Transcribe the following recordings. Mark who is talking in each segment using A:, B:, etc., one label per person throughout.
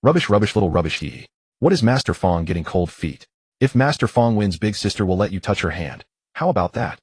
A: Rubbish, rubbish, little rubbish, hee. What is Master Fang getting cold feet? If Master Fang wins, big sister will let you touch her hand. How about that?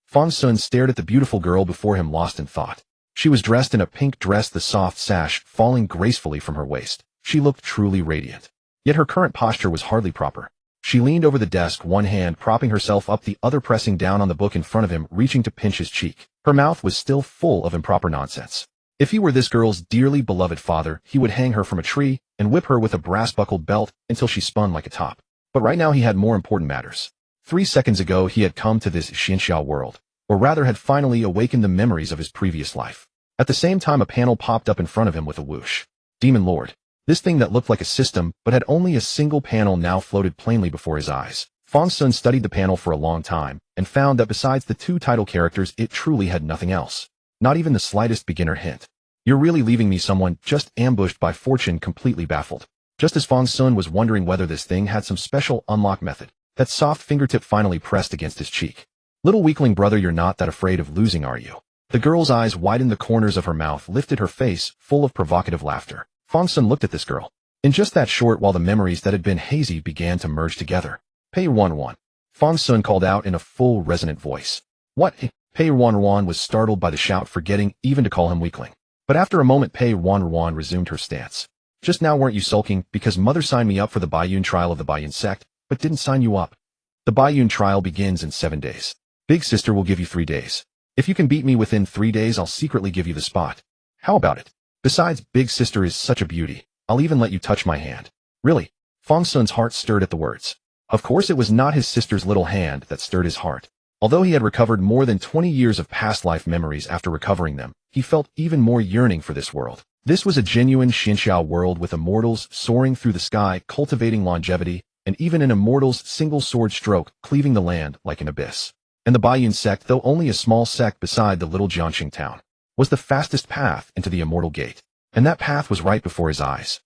A: Fang Xun stared at the beautiful girl before him, lost in thought. She was dressed in a pink dress, the soft sash falling gracefully from her waist. She looked truly radiant. Yet her current posture was hardly proper. She leaned over the desk, one hand propping herself up, the other pressing down on the book in front of him, reaching to pinch his cheek. Her mouth was still full of improper nonsense. If he were this girl's dearly beloved father, he would hang her from a tree and whip her with a brass-buckled belt until she spun like a top. But right now he had more important matters. 3 seconds ago he had come to this Xinxiao world, or rather had finally awakened the memories of his previous life. At the same time, a panel popped up in front of him with a whoosh. Demon Lord. This thing that looked like a system but had only a single panel now floated plainly before his eyes. Fang Xun studied the panel for a long time and found that besides the 2 title characters it truly had nothing else. Not even the slightest beginner hint. You're really leaving me someone just ambushed by fortune, completely baffled. Just as Fang Xun was wondering whether this thing had some special unlock method, that soft fingertip finally pressed against his cheek. Little weakling brother, you're not that afraid of losing, are you? The girl's eyes widened, the corners of her mouth lifted, her face full of provocative laughter. Fang Xun looked at this girl. In just that short while the memories that had been hazy began to merge together. Pei Ruanruan. Fang Xun called out in a full, resonant voice. What? Pei Ruanruan was startled by the shout, forgetting even to call him weakling. But after a moment Pei Ruanruan resumed her stance. Just now weren't you sulking because mother signed me up for the Baiyun trial of the Baiyun sect, but didn't sign you up? The Baiyun trial begins in 7 days. Big sister will give you 3 days. If you can beat me within 3 days, I'll secretly give you the spot. How about it? Besides, big sister is such a beauty. I'll even let you touch my hand. Really? Fang Xun's heart stirred at the words. Of course it was not his sister's little hand that stirred his heart. Although he had recovered more than 20 years of past life memories, after recovering them, he felt even more yearning for this world. This was a genuine Xinxiao world with immortals soaring through the sky, cultivating longevity, and even an immortal's single sword stroke cleaving the land like an abyss. And the Baiyun sect, though only a small sect beside the little Jiangxing town, was the fastest path into the immortal gate. And that path was right before his eyes.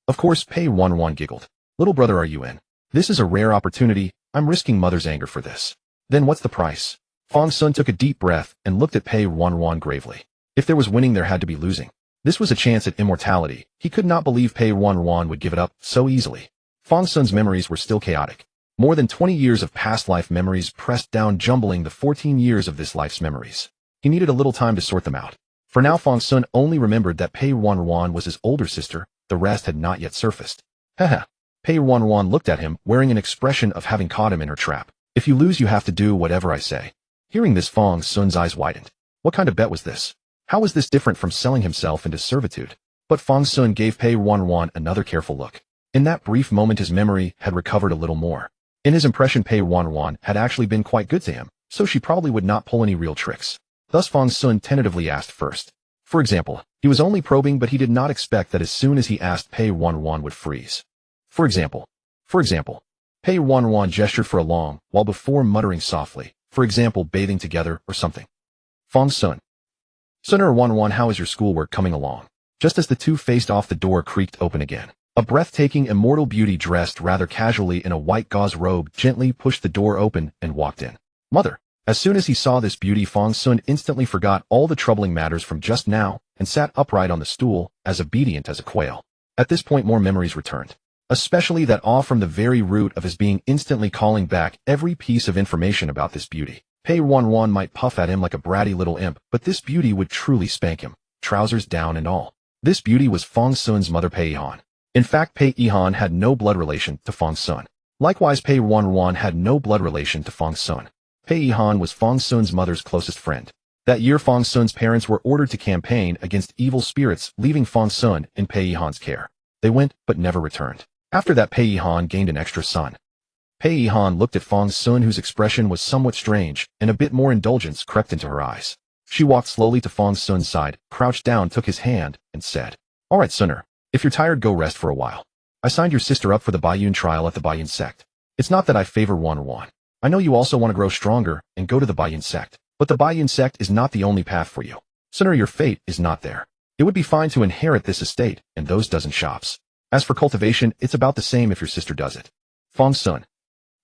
A: Of course, Pei Ruanruan giggled. Little brother, are you in? This is a rare opportunity. I'm risking mother's anger for this. Then what's the price? Fang Xun took a deep breath and looked at Pei Ruanruan gravely. If there was winning, there had to be losing. This was a chance at immortality. He could not believe Pei Ruanruan would give it up so easily. Fang Xun's memories were still chaotic. More than 20 years of past life memories pressed down, jumbling the 14 years of this life's memories. He needed a little time to sort them out. For now Fang Xun only remembered that Pei Ruanruan was his older sister, the rest had not yet surfaced. Haha. Pei Ruanruan looked at him, wearing an expression of having caught him in her trap. If you lose, you have to do whatever I say. Hearing this, Fang Xun's eyes widened. What kind of bet was this? How was this different from selling himself into servitude? But Fang Xun gave Pei Ruanruan another careful look. In that brief moment his memory had recovered a little more. In his impression, Pei Ruanruan had actually been quite good to him, so she probably would not pull any real tricks. Thus Fang Xun tentatively asked first. For example, he was only probing, but he did not expect that as soon as he asked, Pei Ruanruan would freeze. For example, Pei Ruanruan gestured for a long while before muttering softly, for example, bathing together or something. Fang Xun. Sunner Ruanruan, how is your schoolwork coming along? Just as the two faced off, the door creaked open again. A breathtaking immortal beauty dressed rather casually in a white gauze robe gently pushed the door open and walked in. Mother. As soon as he saw this beauty, Fang Xun instantly forgot all the troubling matters from just now and sat upright on the stool, as obedient as a quail. At this point more memories returned. Especially that awe from the very root of his being, instantly calling back every piece of information about this beauty. Pei Ruanruan might puff at him like a bratty little imp, but this beauty would truly spank him, trousers down and all. This beauty was Fang Xun's mother, Pei Yihan. In fact, Pei Yihan had no blood relation to Fang Xun. Likewise, Pei Ruanruan had no blood relation to Fang Xun. Pei Yihan was Fang Xun's mother's closest friend. That year, Fang Xun's parents were ordered to campaign against evil spirits, leaving Fang Xun in Pei Yihan's care. They went, but never returned. After that, Pei Yihan gained an extra son. Pei Yihan looked at Fang Xun, whose expression was somewhat strange, and a bit more indulgence crept into her eyes. She walked slowly to Fang Xun's side, crouched down, took his hand, and said, "All right, Sunner. If you're tired, go rest for a while. I signed your sister up for the Baiyun trial at the Baiyun sect. It's not that I favor Ruanruan. I know you also want to grow stronger and go to the Baiyun sect, but the Baiyun sect is not the only path for you. Sunner, your fate is not there. It would be fine to inherit this estate and those dozen shops. As for cultivation, it's about the same if your sister does it." Fang Xun.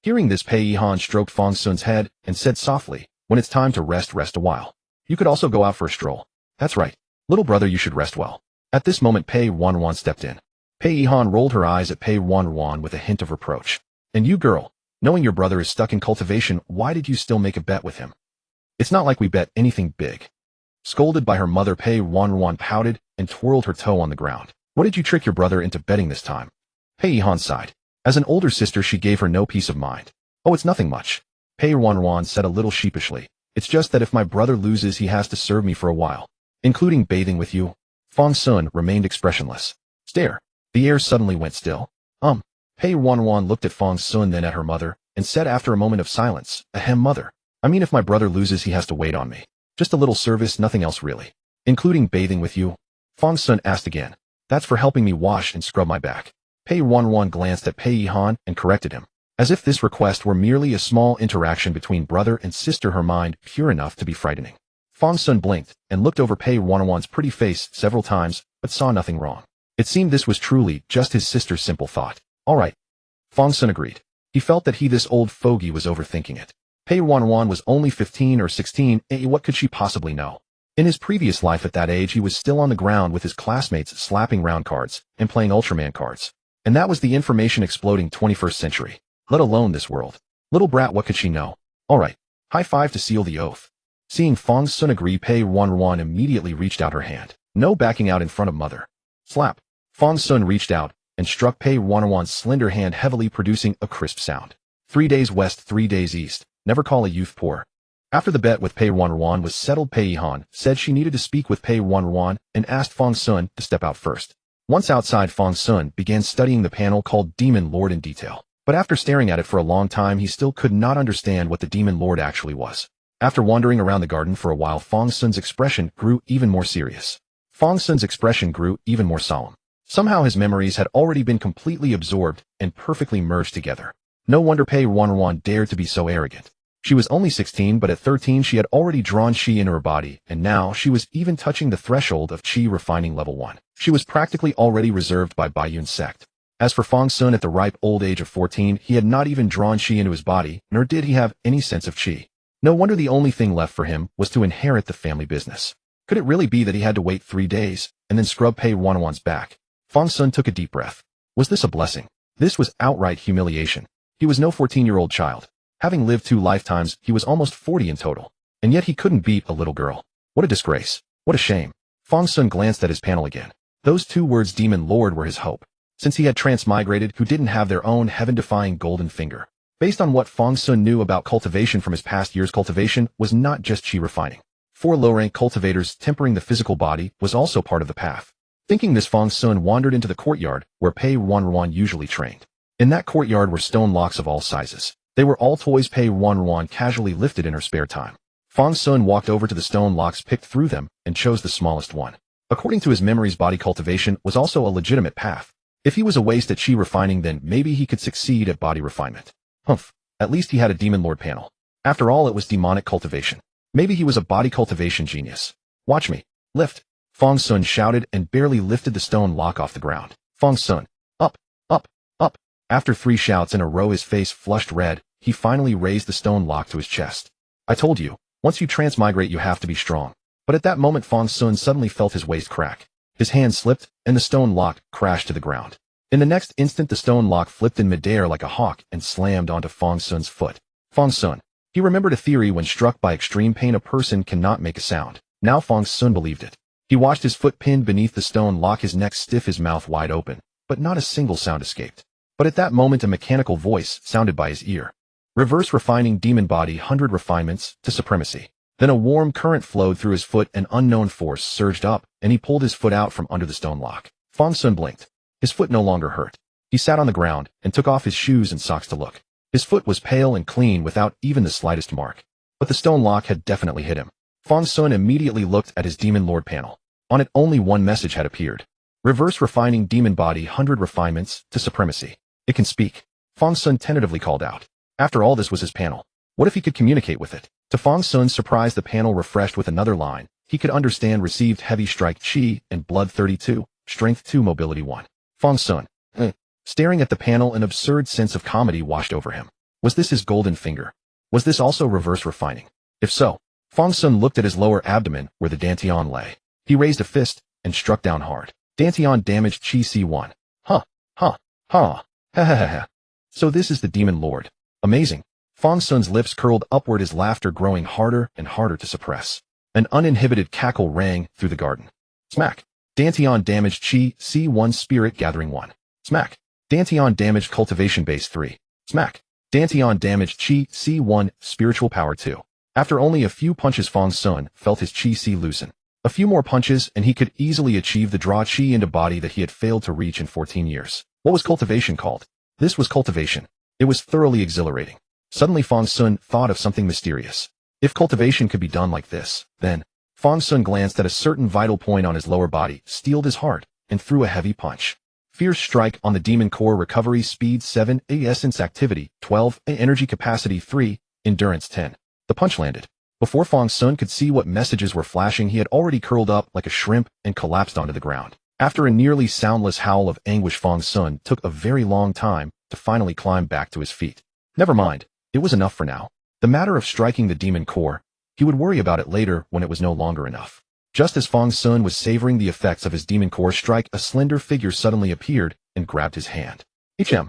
A: Hearing this, Pei Yihan stroked Fang Xun's head and said softly, "When it's time to rest a while. You could also go out for a stroll." "That's right. Little brother, you should rest well." At this moment, Pei Ruanruan stepped in. Pei Yihan rolled her eyes at Pei Ruanruan with a hint of reproach. And you girl, knowing your brother is stuck in cultivation, why did you still make a bet with him? It's not like we bet anything big. Scolded by her mother, Pei Ruanruan pouted and twirled her toe on the ground. What did you trick your brother into betting this time? Pei Yihan sighed. As an older sister, she gave her no peace of mind. Oh, it's nothing much. Pei Ruanruan said a little sheepishly. It's just that if my brother loses, he has to serve me for a while. Including bathing with you. Fang Xun remained expressionless. Stare. The air suddenly went still. Pei Ruanruan looked at Fang Xun, then at her mother, and said after a moment of silence, Ahem, mother. I mean, if my brother loses, he has to wait on me. Just a little service, nothing else really. Including bathing with you? Fang Xun asked again. That's for helping me wash and scrub my back. Pei Ruanruan glanced at Pei Yihan and corrected him. As if this request were merely a small interaction between brother and sister, her mind pure enough to be frightening. Fang Xun blinked and looked over Pei Ruanruan's pretty face several times, but saw nothing wrong. It seemed this was truly just his sister's simple thought. All right. Fang Xun agreed. He felt that this old fogey was overthinking it. Pei Ruanruan was only 15 or 16, what could she possibly know? In his previous life at that age, he was still on the ground with his classmates slapping round cards and playing Ultraman cards. And that was the information exploding 21st century. Let alone this world. Little brat, what could she know? All right. High five to seal the oath. Seeing Fang Xun agree, Pei Ruanruan immediately reached out her hand. No backing out in front of mother. Slap. Fang Xun reached out and struck Pei Ruanruan's slender hand heavily, producing a crisp sound. 3 days west, 3 days east. Never call a youth poor. After the bet with Pei Ruanruan was settled, Pei Yihan said she needed to speak with Pei Ruanruan and asked Fang Xun to step out first. Once outside, Fang Xun began studying the panel called Demon Lord in detail. But after staring at it for a long time, he still could not understand what the Demon Lord actually was. After wandering around the garden for a while, Fang Xun's expression grew even more serious. Fang Xun's expression grew even more solemn. Somehow his memories had already been completely absorbed and perfectly merged together. No wonder Pei Ruanruan dared to be so arrogant. She was only 16, but at 13 she had already drawn qi into her body, and now she was even touching the threshold of qi refining level 1. She was practically already reserved by Baiyun sect. As for Fang Xun, at the ripe old age of 14, he had not even drawn qi into his body, nor did he have any sense of qi. No wonder the only thing left for him was to inherit the family business. Could it really be that he had to wait 3 days, and then scrub Pei Ruanruan's back? Fang Xun took a deep breath. Was this a blessing? This was outright humiliation. He was no 14-year-old child. Having lived 2 lifetimes, he was almost 40 in total. And yet he couldn't beat a little girl. What a disgrace. What a shame. Fang Xun glanced at his panel again. Those 2 words, Demon Lord, were his hope. Since he had transmigrated, who didn't have their own heaven-defying golden finger. Based on what Fang Xun knew about cultivation from his past years, cultivation was not just qi refining. 4 low-rank cultivators tempering the physical body was also part of the path. Thinking this, Fang Xun wandered into the courtyard where Pei Ruanruan usually trained. In that courtyard were stone locks of all sizes. They were all toys Pei Ruanruan casually lifted in her spare time. Fang Xun walked over to the stone locks, picked through them, and chose the smallest one. According to his memories, body cultivation was also a legitimate path. If he was a waste at qi refining, then maybe he could succeed at body refinement. Humph, at least he had a Demon Lord panel. After all, it was demonic cultivation. Maybe he was a body cultivation genius. Watch me. Lift. Fang Xun shouted and barely lifted the stone lock off the ground. Fang Xun. Up, up, up. After 3 shouts in a row, his face flushed red. He finally raised the stone lock to his chest. I told you, once you transmigrate you have to be strong. But at that moment Fang Xun suddenly felt his waist crack. His hand slipped, and the stone lock crashed to the ground. In the next instant the stone lock flipped in midair like a hawk and slammed onto Fang Xun's foot. Fang Xun. He remembered a theory: when struck by extreme pain a person cannot make a sound. Now Fang Xun believed it. He watched his foot pinned beneath the stone lock, his neck stiff, his mouth wide open, but not a single sound escaped. But at that moment a mechanical voice sounded by his ear. Reverse refining demon body, 100 refinements to supremacy. Then a warm current flowed through his foot, an unknown force surged up, and he pulled his foot out from under the stone lock. Fang Xun blinked. His foot no longer hurt. He sat on the ground and took off his shoes and socks to look. His foot was pale and clean without even the slightest mark. But the stone lock had definitely hit him. Fang Xun immediately looked at his Demon Lord panel. On it only one message had appeared. Reverse refining demon body, 100 refinements to supremacy. It can speak. Fang Xun tentatively called out. After all, this was his panel. What if he could communicate with it? To Fang Xun's surprise, the panel refreshed with another line. He could understand: received heavy strike qi and blood 32, strength 2, mobility 1. Fang Xun. Staring at the panel, an absurd sense of comedy washed over him. Was this his golden finger? Was this also reverse refining? If so, Fang Xun looked at his lower abdomen where the dantian lay. He raised a fist and struck down hard. Dantian damaged qi C1. Huh. Huh. Ha ha ha ha. So this is the demon lord. Amazing. Fang Xun's lips curled upward, his laughter growing harder and harder to suppress. An uninhibited cackle rang through the garden. Smack. Dantian damaged Chi, C1 Spirit Gathering 1. Smack. Dantian damaged Cultivation Base 3. Smack. Dantian damaged Chi, C1 Spiritual Power 2. After only a few punches, Fang Xun felt his Chi C loosen. A few more punches and he could easily achieve the draw Chi into body that he had failed to reach in 14 years. What was cultivation called? This was cultivation. It was thoroughly exhilarating. Suddenly Fang Xun thought of something mysterious. If cultivation could be done like this, then Fang Xun glanced at a certain vital point on his lower body, steeled his heart, and threw a heavy punch. Fierce strike on the demon core. Recovery speed 7, essence activity 12, energy capacity 3, endurance 10. The punch landed. Before Fang Xun could see what messages were flashing, he had already curled up like a shrimp and collapsed onto the ground. After a nearly soundless howl of anguish, Fang Xun took a very long time to finally climb back to his feet. Never mind, it was enough for now. The matter of striking the demon core, he would worry about it later when it was no longer enough. Just as Fang Xun was savoring the effects of his demon core strike, a slender figure suddenly appeared and grabbed his hand. Fang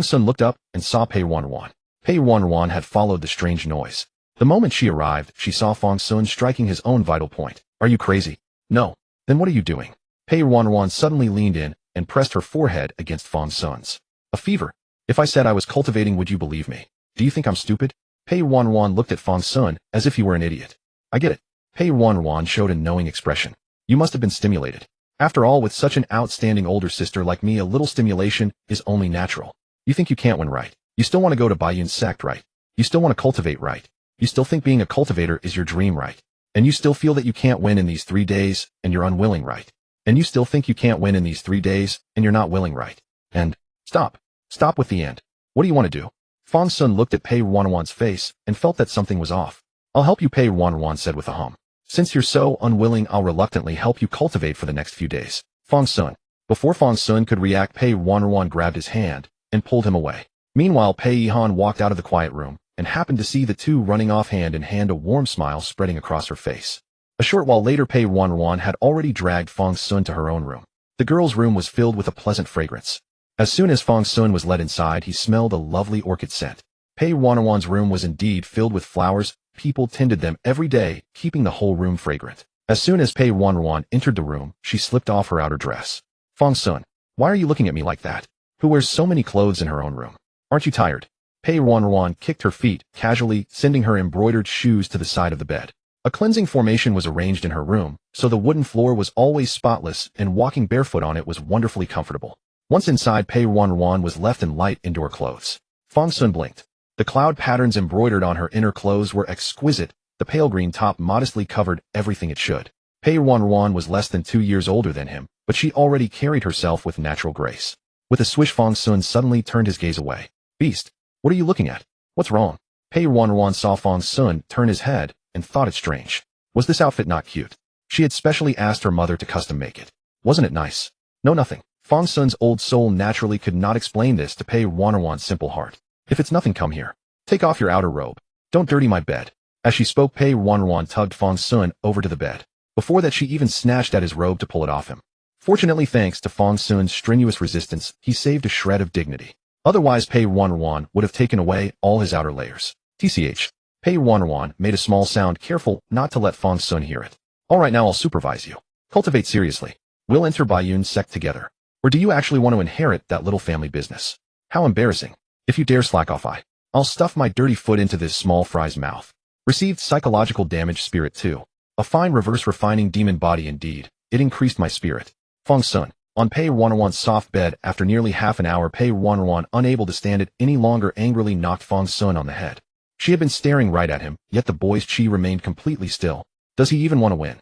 A: Xun looked up and saw Pei Ruanruan. Pei Ruanruan had followed the strange noise. The moment she arrived, she saw Fang Xun striking his own vital point. Are you crazy? No. Then what are you doing? Pei Ruanruan suddenly leaned in and pressed her forehead against Fang Xun's. A fever. If I said I was cultivating, would you believe me? Do you think I'm stupid? Pei Ruanruan looked at Fang Xun as if he were an idiot. I get it. Pei Ruanruan showed a knowing expression. You must have been stimulated. After all, with such an outstanding older sister like me, a little stimulation is only natural. You think you can't win, right? You still want to go to Baiyun sect, right? You still want to cultivate, right? You still think being a cultivator is your dream, right? And you still feel that you can't win in these 3 days, and you're unwilling, right? And you still think you can't win in these 3 days, and you're not willing, right? And stop. Stop with the end. What do you want to do? Fang Xun looked at Pei Ruanruan's face and felt that something was off. I'll help you, Pei Ruanruan said with a hum. Since you're so unwilling, I'll reluctantly help you cultivate for the next few days. Fang Xun. Before Fang Xun could react, Pei Ruanruan grabbed his hand and pulled him away. Meanwhile, Pei Yihan walked out of the quiet room and happened to see the two running off hand in hand, a warm smile spreading across her face. A short while later, Pei Ruanruan had already dragged Fang Xun to her own room. The girl's room was filled with a pleasant fragrance. As soon as Fang Xun was led inside, he smelled a lovely orchid scent. Pei Ruanruan's room was indeed filled with flowers. People tended them every day, keeping the whole room fragrant. As soon as Pei Ruanruan entered the room, she slipped off her outer dress. Fang Xun, why are you looking at me like that? Who wears so many clothes in her own room? Aren't you tired? Pei Ruanruan kicked her feet, casually, sending her embroidered shoes to the side of the bed. A cleansing formation was arranged in her room, so the wooden floor was always spotless, and walking barefoot on it was wonderfully comfortable. Once inside, Pei Ruanruan was left in light indoor clothes. Fang Xun blinked. The cloud patterns embroidered on her inner clothes were exquisite. The pale green top modestly covered everything it should. Pei Ruanruan was less than 2 years older than him, but she already carried herself with natural grace. With a swish, Fang Xun suddenly turned his gaze away. Beast, what are you looking at? What's wrong? Pei Ruanruan saw Fang Xun turn his head and thought it strange. Was this outfit not cute? She had specially asked her mother to custom make it. Wasn't it nice? No, nothing. Fang Xun's old soul naturally could not explain this to Pei Ruanruan's simple heart. If it's nothing, come here. Take off your outer robe. Don't dirty my bed. As she spoke, Pei Ruanruan tugged Fang Xun over to the bed. Before that, she even snatched at his robe to pull it off him. Fortunately, thanks to Fang Xun's strenuous resistance, he saved a shred of dignity. Otherwise, Pei Ruanruan would have taken away all his outer layers. TCH. Pei Ruanruan made a small sound, careful not to let Fang Xun hear it. All right, now I'll supervise you. Cultivate seriously. We'll enter Baiyun sect together. Or do you actually want to inherit that little family business? How embarrassing. If you dare slack off, I'll stuff my dirty foot into this small fry's mouth. Received psychological damage, spirit 2. A fine reverse refining demon body indeed. It increased my spirit. Fang Xun. On Pei Ruanruan's soft bed, after nearly half an hour, Pei Ruanruan, unable to stand it any longer, angrily knocked Fang Xun on the head. She had been staring right at him, yet the boy's chi remained completely still. Does he even want to win?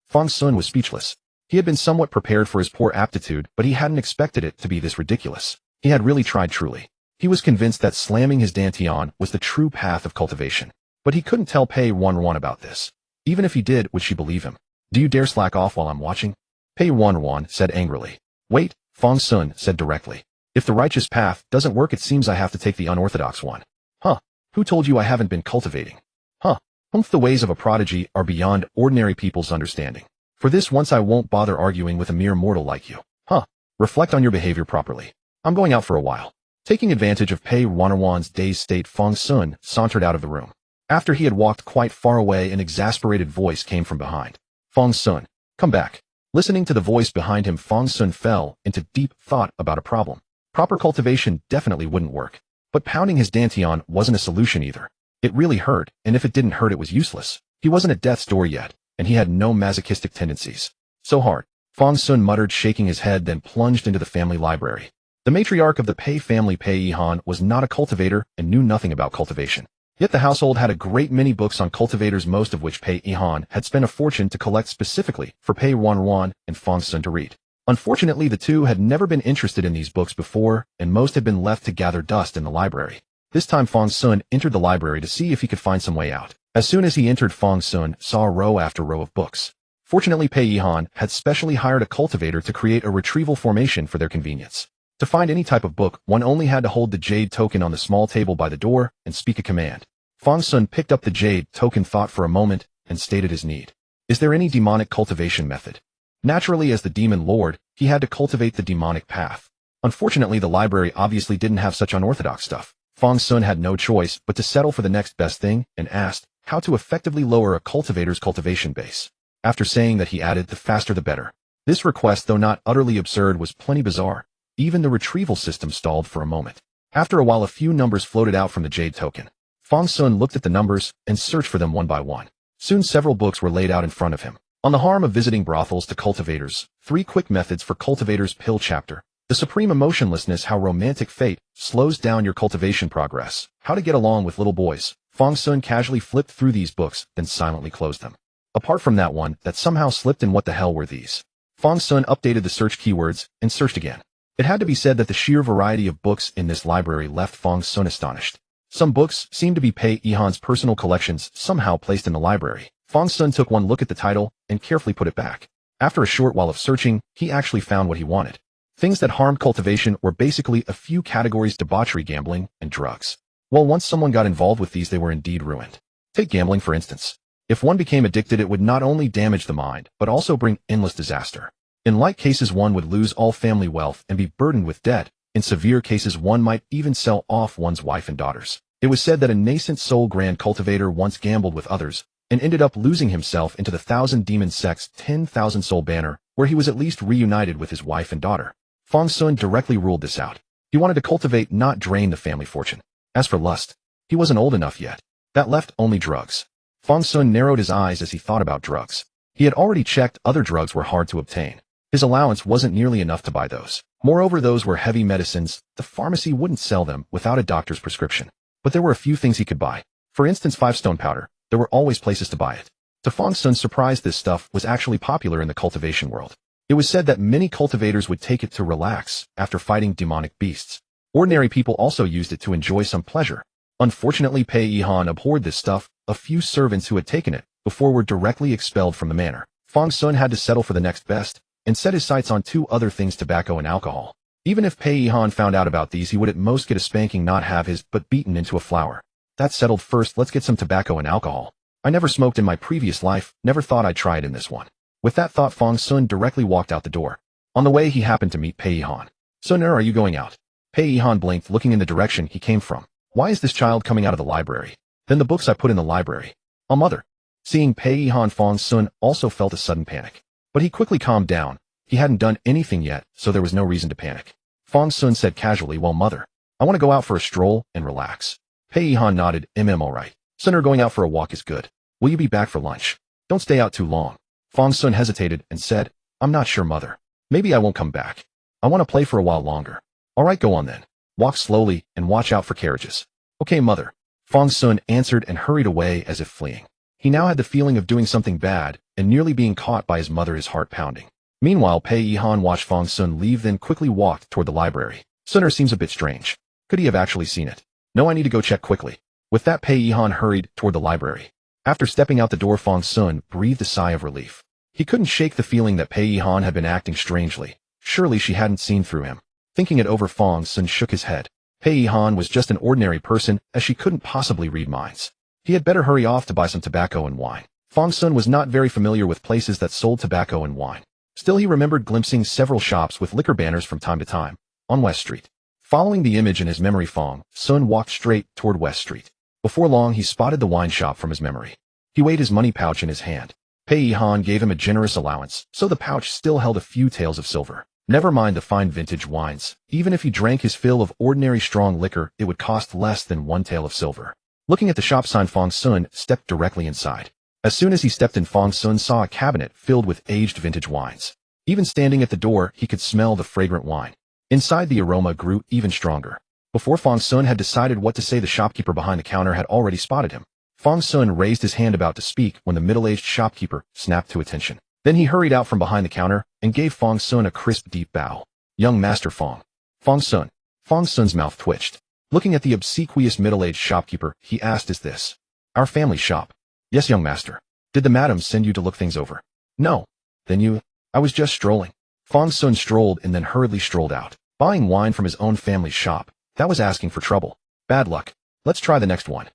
A: Fang Xun was speechless. He had been somewhat prepared for his poor aptitude, but he hadn't expected it to be this ridiculous. He had really tried truly. He was convinced that slamming his dantian was the true path of cultivation. But he couldn't tell Pei Ruanruan about this. Even if he did, would she believe him? Do you dare slack off while I'm watching? Pei Ruanruan said angrily. Wait, Fang Xun said directly. If the righteous path doesn't work, it seems I have to take the unorthodox one. Huh? Who told you I haven't been cultivating? Huh? The ways of a prodigy are beyond ordinary people's understanding. For this once I won't bother arguing with a mere mortal like you. Huh? Reflect on your behavior properly. I'm going out for a while. Taking advantage of Pei Ruanruan's dazed state, Fang Xun sauntered out of the room. After he had walked quite far away, an exasperated voice came from behind. Fang Xun, come back. Listening to the voice behind him, Fang Xun fell into deep thought about a problem. Proper cultivation definitely wouldn't work. But pounding his dantian wasn't a solution either. It really hurt, and if it didn't hurt, it was useless. He wasn't at death's door yet, and he had no masochistic tendencies. So hard. Fang Xun muttered, shaking his head, then plunged into the family library. The matriarch of the Pei family, Pei Yihan, was not a cultivator and knew nothing about cultivation. Yet the household had a great many books on cultivators, most of which Pei Yihan had spent a fortune to collect specifically for Pei Ruanruan and Fang Xun to read. Unfortunately, the two had never been interested in these books before, and most had been left to gather dust in the library. This time Fang Xun entered the library to see if he could find some way out. As soon as he entered, Fang Xun saw row after row of books. Fortunately, Pei Yihan had specially hired a cultivator to create a retrieval formation for their convenience. To find any type of book, one only had to hold the jade token on the small table by the door and speak a command. Fang Xun picked up the jade token, thought for a moment, and stated his need. Is there any demonic cultivation method? Naturally, as the demon lord, he had to cultivate the demonic path. Unfortunately, the library obviously didn't have such unorthodox stuff. Fang Xun had no choice but to settle for the next best thing and asked how to effectively lower a cultivator's cultivation base. After saying that, he added, the faster the better. This request, though not utterly absurd, was plenty bizarre. Even the retrieval system stalled for a moment. After a while, a few numbers floated out from the jade token. Fang Xun looked at the numbers and searched for them one by one. Soon several books were laid out in front of him. On the harm of visiting brothels to cultivators, 3 quick methods for cultivators pill chapter. The supreme emotionlessness, how romantic fate slows down your cultivation progress. How to get along with little boys. Fang Xun casually flipped through these books, then silently closed them. Apart from that one that somehow slipped in, what the hell were these? Fang Xun updated the search keywords and searched again. It had to be said that the sheer variety of books in this library left Fang Xun astonished. Some books seemed to be Pei Yihan's personal collections, somehow placed in the library. Fang Xun took one look at the title and carefully put it back. After a short while of searching, he actually found what he wanted. Things that harmed cultivation were basically a few categories: debauchery, gambling, and drugs. Well, once someone got involved with these, they were indeed ruined. Take gambling, for instance. If one became addicted, it would not only damage the mind, but also bring endless disaster. In light cases, one would lose all family wealth and be burdened with debt. In severe cases, one might even sell off one's wife and daughters. It was said that a nascent soul grand cultivator once gambled with others and ended up losing himself into the 1,000 Demon Sect's 10,000 soul banner, where he was at least reunited with his wife and daughter. Fang Xun directly ruled this out. He wanted to cultivate, not drain the family fortune. As for lust, he wasn't old enough yet. That left only drugs. Fang Xun narrowed his eyes as he thought about drugs. He had already checked; other drugs were hard to obtain. His allowance wasn't nearly enough to buy those. Moreover, those were heavy medicines. The pharmacy wouldn't sell them without a doctor's prescription. But there were a few things he could buy. For instance, 5-stone powder. There were always places to buy it. To Fang Xun's surprise, this stuff was actually popular in the cultivation world. It was said that many cultivators would take it to relax after fighting demonic beasts. Ordinary people also used it to enjoy some pleasure. Unfortunately, Pei Yihan abhorred this stuff. A few servants who had taken it before were directly expelled from the manor. Fang Xun had to settle for the next best and set his sights on 2 other things: tobacco and alcohol. Even if Pei Yihan found out about these, he would at most get a spanking, not have his butt beaten into a flour. That's settled. First, let's get some tobacco and alcohol. I never smoked in my previous life, never thought I'd try it in this one. With that thought, Fang Xun directly walked out the door. On the way, he happened to meet Pei Yihan. "Sir, are you going out?" Pei Yihan blinked, looking in the direction he came from. "Why is this child coming out of the library?" "Then the books I put in the library." "Oh, mother." Seeing Pei Yihan, Fang Xun also felt a sudden panic. But he quickly calmed down. He hadn't done anything yet, so there was no reason to panic. Fang Xun said casually, "Well, mother, I want to go out for a stroll and relax." Pei Yihan nodded. All right. "Sir, going out for a walk is good. Will you be back for lunch? Don't stay out too long." Fang Xun hesitated and said, "I'm not sure, mother. Maybe I won't come back. I want to play for a while longer." "All right, go on then. Walk slowly and watch out for carriages." "Okay, mother." Fang Xun answered and hurried away as if fleeing. He now had the feeling of doing something bad and nearly being caught by his mother, his heart pounding. Meanwhile, Pei Yihan watched Fang Xun leave, then quickly walked toward the library. "Sooner seems a bit strange. Could he have actually seen it? No, I need to go check quickly." With that, Pei Yihan hurried toward the library. After stepping out the door, Fang Xun breathed a sigh of relief. He couldn't shake the feeling that Pei Yihan had been acting strangely. Surely she hadn't seen through him. Thinking it over, Fang Xun shook his head. Pei Yihan was just an ordinary person, as she couldn't possibly read minds. He had better hurry off to buy some tobacco and wine. Fang Xun was not very familiar with places that sold tobacco and wine. Still, he remembered glimpsing several shops with liquor banners from time to time on West Street. Following the image in his memory, Fang Xun walked straight toward West Street. Before long, he spotted the wine shop from his memory. He weighed his money pouch in his hand. Pei Ruanruan gave him a generous allowance, so the pouch still held a few taels of silver. Never mind the fine vintage wines. Even if he drank his fill of ordinary strong liquor, it would cost less than one tael of silver. Looking at the shop sign, Fang Xun stepped directly inside. As soon as he stepped in, Fang Xun saw a cabinet filled with aged vintage wines. Even standing at the door, he could smell the fragrant wine. Inside, the aroma grew even stronger. Before Fang Xun had decided what to say, the shopkeeper behind the counter had already spotted him. Fang Xun raised his hand about to speak when the middle-aged shopkeeper snapped to attention. Then he hurried out from behind the counter and gave Fang Xun a crisp, deep bow. "Young Master Fang." Fang Xun. Fang Xun's mouth twitched. Looking at the obsequious middle-aged shopkeeper, he asked, "Is this our family shop?" "Yes, young master." "Did the madam send you to look things over?" "No." "Then you—" "I was just strolling." Fang Xun strolled and then hurriedly strolled out. Buying wine from his own family's shop, that was asking for trouble. Bad luck. Let's try the next one.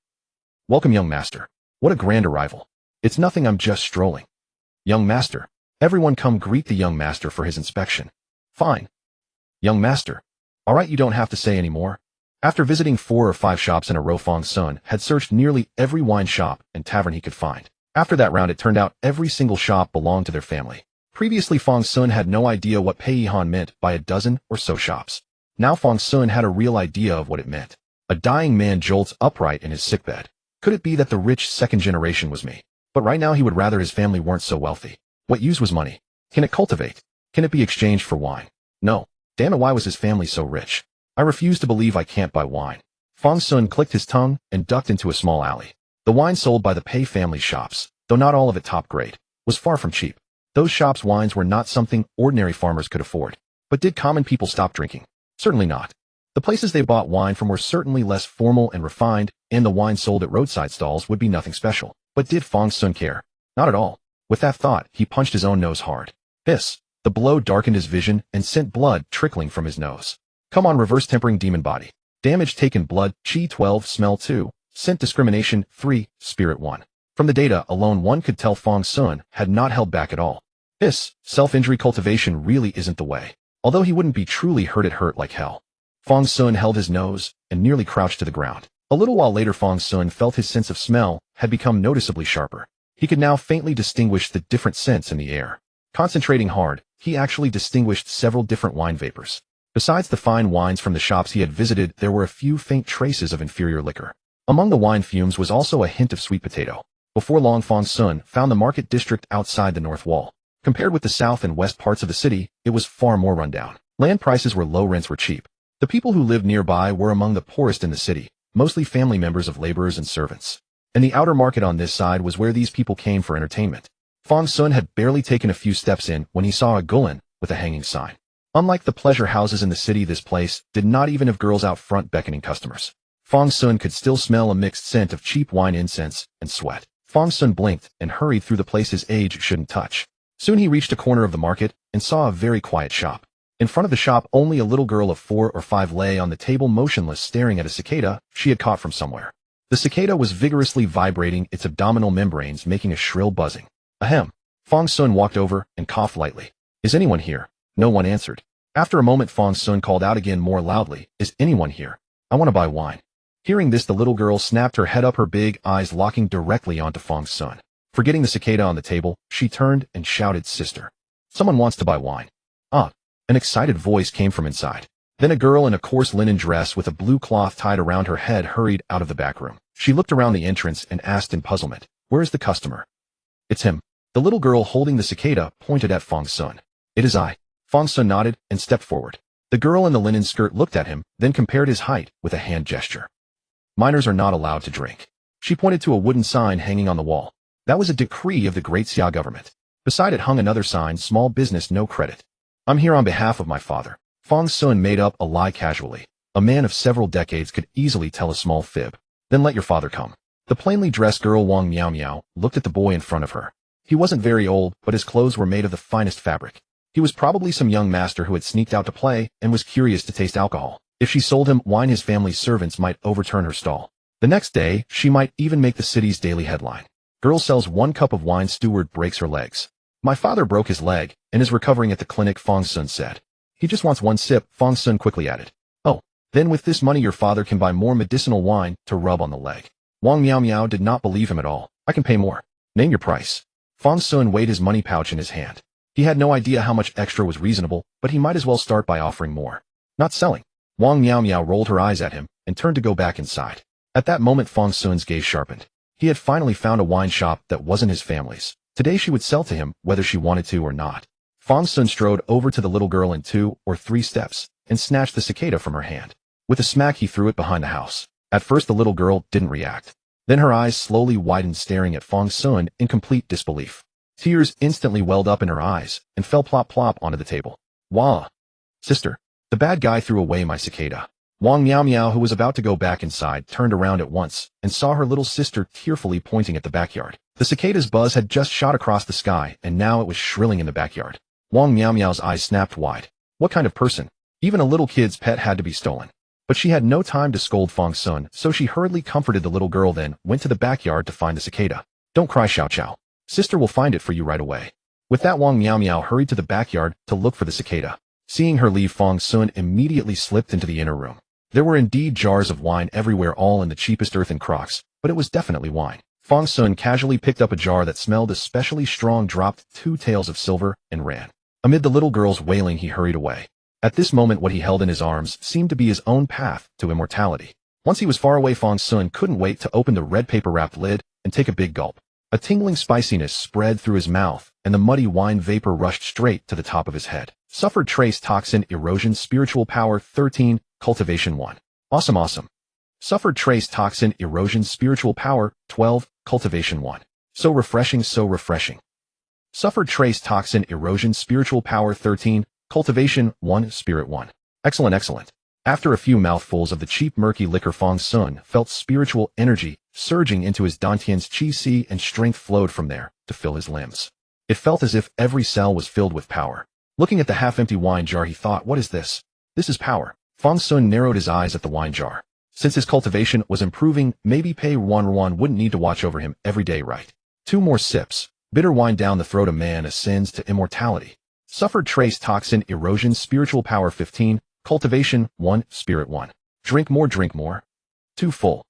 A: "Welcome, young master." "What a grand arrival." "It's nothing, I'm just strolling." "Young master." "Everyone come greet the young master for his inspection." "Fine." "Young master." "All right, you don't have to say any more." After visiting 4 or 5 shops in a row, Fang Xun had searched nearly every wine shop and tavern he could find. After that round, it turned out every single shop belonged to their family. Previously, Fang Xun had no idea what Pei Ruanruan meant by a dozen or so shops. Now Fang Xun had a real idea of what it meant. A dying man jolts upright in his sickbed. Could it be that the rich second generation was me? But right now he would rather his family weren't so wealthy. What use was money? Can it cultivate? Can it be exchanged for wine? No. Damn it, why was his family so rich? I refuse to believe I can't buy wine. Fang Xun clicked his tongue and ducked into a small alley. The wine sold by the Pei family shops, though not all of it top grade, was far from cheap. Those shops' wines were not something ordinary farmers could afford. But did common people stop drinking? Certainly not. The places they bought wine from were certainly less formal and refined, and the wine sold at roadside stalls would be nothing special. But did Fang Xun care? Not at all. With that thought, he punched his own nose hard. Hiss! The blow darkened his vision and sent blood trickling from his nose. Come on, reverse tempering demon body. Damage taken, blood, Chi 12, smell 2, scent discrimination 3, spirit 1. From the data alone, one could tell Fang Xun had not held back at all. Hiss! Self-injury cultivation really isn't the way. Although he wouldn't be truly hurt, it hurt like hell. Fang Xun held his nose and nearly crouched to the ground. A little while later, Fang Xun felt his sense of smell had become noticeably sharper. He could now faintly distinguish the different scents in the air. Concentrating hard, he actually distinguished several different wine vapors. Besides the fine wines from the shops he had visited, there were a few faint traces of inferior liquor. Among the wine fumes was also a hint of sweet potato. Before long, Fang Xun found the market district outside the north wall. Compared with the south and west parts of the city, it was far more rundown. Land prices were low, rents were cheap. The people who lived nearby were among the poorest in the city, mostly family members of laborers and servants. And the outer market on this side was where these people came for entertainment. Fang Xun had barely taken a few steps in when he saw a gulin with a hanging sign. Unlike the pleasure houses in the city, this place did not even have girls out front beckoning customers. Fang Xun could still smell a mixed scent of cheap wine, incense, and sweat. Fang Xun blinked and hurried through the place his age shouldn't touch. Soon he reached a corner of the market and saw a very quiet shop. In front of the shop, only a little girl of 4 or 5 lay on the table, motionless, staring at a cicada she had caught from somewhere. The cicada was vigorously vibrating its abdominal membranes, making a shrill buzzing. Ahem. Fang Xun walked over and coughed lightly. "Is anyone here?" No one answered. After a moment, Fang Xun called out again more loudly, "Is anyone here? I want to buy wine." Hearing this, the little girl snapped her head up, her big eyes locking directly onto Fang Xun. Forgetting the cicada on the table, she turned and shouted, "Sister, someone wants to buy wine." "Ah!" An excited voice came from inside. Then a girl in a coarse linen dress with a blue cloth tied around her head hurried out of the back room. She looked around the entrance and asked in puzzlement, "Where is the customer?" "It's him." The little girl holding the cicada pointed at Fang Xun. "It is I." Fang Xun nodded and stepped forward. The girl in the linen skirt looked at him, then compared his height with a hand gesture. "Minors are not allowed to drink." She pointed to a wooden sign hanging on the wall. That was a decree of the Great Xia government. Beside it hung another sign, "Small business, no credit." "I'm here on behalf of my father." Fang Xun made up a lie casually. A man of several decades could easily tell a small fib. "Then let your father come." The plainly dressed girl Wang Miao Miao looked at the boy in front of her. He wasn't very old, but his clothes were made of the finest fabric. He was probably some young master who had sneaked out to play and was curious to taste alcohol. If she sold him wine, his family's servants might overturn her stall. The next day, she might even make the city's daily headline. "Girl sells 1 cup of wine, steward breaks her legs." "My father broke his leg and is recovering at the clinic," Fang Xun said. "He just wants 1 sip," Fang Xun quickly added. "Oh, Then with this money your father can buy more medicinal wine to rub on the leg. Wang Miao Miao did not believe him at all. I can pay more. Name your price. Fang Xun weighed his money pouch in his hand. He had no idea how much extra was reasonable, but he might as well start by offering more. Not selling. Wang Miao Miao rolled her eyes at him and turned to go back inside. At that moment Fang Xun's gaze sharpened. He had finally found a wine shop that wasn't his family's. Today she would sell to him whether she wanted to or not. Fang Xun strode over to the little girl in 2 or 3 steps and snatched the cicada from her hand. With a smack he threw it behind the house. At first the little girl didn't react. Then her eyes slowly widened, staring at Fang Xun in complete disbelief. Tears instantly welled up in her eyes and fell plop-plop onto the table. Wah! Sister, the bad guy threw away my cicada. Wang Miao Miao, who was about to go back inside, turned around at once and saw her little sister tearfully pointing at the backyard. The cicada's buzz had just shot across the sky and now it was shrilling in the backyard. Wang Miao Miao's eyes snapped wide. What kind of person? Even a little kid's pet had to be stolen. But she had no time to scold Fang Xun, so she hurriedly comforted the little girl, then went to the backyard to find the cicada. Don't cry, Xiao Qiao. Sister will find it for you right away. With that Wang Miao Miao hurried to the backyard to look for the cicada. Seeing her leave, Fang Xun immediately slipped into the inner room. There were indeed jars of wine everywhere, all in the cheapest earthen crocks, but it was definitely wine. Fang Xun casually picked up a jar that smelled especially strong, dropped 2 taels of silver, and ran. Amid the little girl's wailing he hurried away. At this moment what he held in his arms seemed to be his own path to immortality. Once he was far away, Fang Xun couldn't wait to open the red paper-wrapped lid and take a big gulp. A tingling spiciness spread through his mouth, and the muddy wine vapor rushed straight to the top of his head. Suffered trace toxin erosion spiritual power 13, Cultivation 1. Awesome. Suffered trace toxin erosion spiritual power 12, Cultivation 1. So refreshing. Suffered trace toxin erosion spiritual power 13, Cultivation 1, Spirit 1. Excellent. After a few mouthfuls of the cheap murky liquor, Fang Xun felt spiritual energy surging into his dantian's qi, and strength flowed from there to fill his limbs. It felt as if every cell was filled with power. Looking at the half-empty wine jar, he thought, what is this? This is power. Fang Xun narrowed his eyes at the wine jar. Since his cultivation was improving, maybe Pei Ruanruan wouldn't need to watch over him every day, right? 2 more sips. Bitter wine down the throat, a man ascends to immortality. Suffered trace toxin erosion spiritual power 15, Cultivation 1, Spirit 1. Drink more. Too full.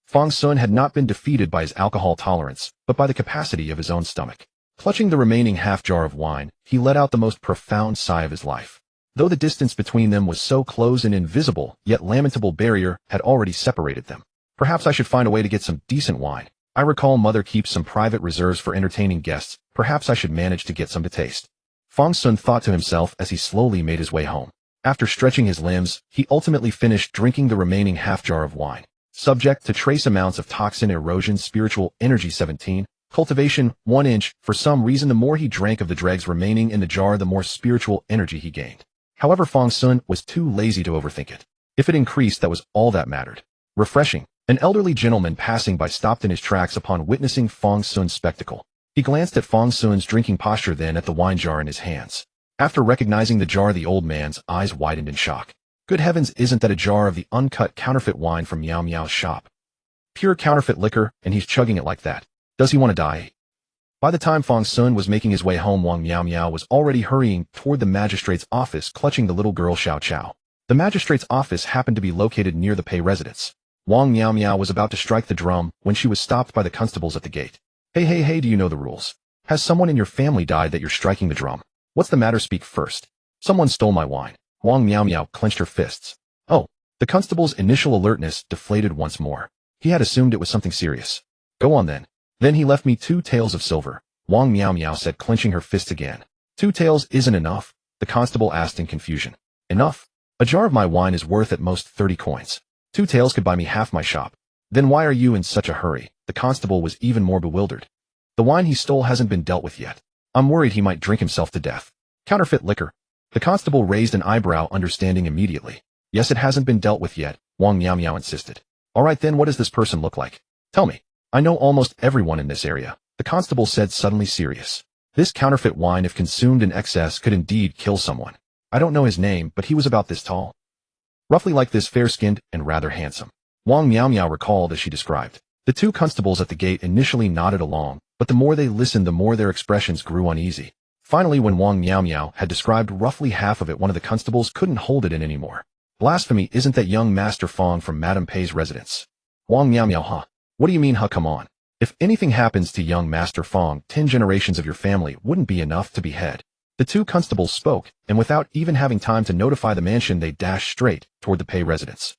A: Fang Xun had not been defeated by his alcohol tolerance, but by the capacity of his own stomach. Clutching the remaining half jar of wine, he let out the most profound sigh of his life. Though the distance between them was so close, an invisible, yet lamentable barrier had already separated them. Perhaps I should find a way to get some decent wine. I recall Mother keeps some private reserves for entertaining guests. Perhaps I should manage to get some to taste. Fang Xun thought to himself as he slowly made his way home. After stretching his limbs, he ultimately finished drinking the remaining half jar of wine. Subject to trace amounts of toxin erosion spiritual energy 17, Cultivation 1 inch. For some reason, the more he drank of the dregs remaining in the jar, the more spiritual energy he gained. However, Fang Xun was too lazy to overthink it. If it increased, that was all that mattered. Refreshing. An elderly gentleman passing by stopped in his tracks upon witnessing Fang Xun's spectacle. He glanced at Fang Xun's drinking posture, then at the wine jar in his hands. After recognizing the jar, the old man's eyes widened in shock. Good heavens, isn't that a jar of the uncut counterfeit wine from Miao Miao's shop? Pure counterfeit liquor, and he's chugging it like that. Does he want to die? By the time Fang Xun was making his way home, Wang Miao Miao was already hurrying toward the magistrate's office, clutching the little girl Xiao Qiao. The magistrate's office happened to be located near the Pei residence. Wang Miao Miao was about to strike the drum when she was stopped by the constables at the gate. Hey, do you know the rules? Has someone in your family died that you're striking the drum? What's the matter? Speak first. Someone stole my wine. Wang Miao Miao clenched her fists. Oh, the constable's initial alertness deflated once more. He had assumed it was something serious. Go on then. Then he left me 2 taels of silver, Wang Miao Miao said, clenching her fists again. 2 taels isn't enough? The constable asked in confusion. Enough? A jar of my wine is worth at most 30 coins. 2 taels could buy me half my shop. Then why are you in such a hurry? The constable was even more bewildered. The wine he stole hasn't been dealt with yet. I'm worried he might drink himself to death. Counterfeit liquor. The constable raised an eyebrow, understanding immediately. Yes, it hasn't been dealt with yet, Wang Miao Miao insisted. All right then, what does this person look like? Tell me. I know almost everyone in this area, the constable said, suddenly serious. This counterfeit wine, if consumed in excess, could indeed kill someone. I don't know his name, but he was about this tall. Roughly like this, fair-skinned and rather handsome. Wang Miao Miao recalled as she described. The 2 constables at the gate initially nodded along, but the more they listened, the more their expressions grew uneasy. Finally, when Wang Miao Miao had described roughly half of it, one of the constables couldn't hold it in anymore. Blasphemy, isn't that young Master Fang from Madame Pei's residence? Wang Miao Miao, huh? What do you mean, huh? Come on. If anything happens to young Master Fang, 10 generations of your family wouldn't be enough to behead. The two constables spoke, and without even having time to notify the mansion, they dashed straight toward the Pei residence.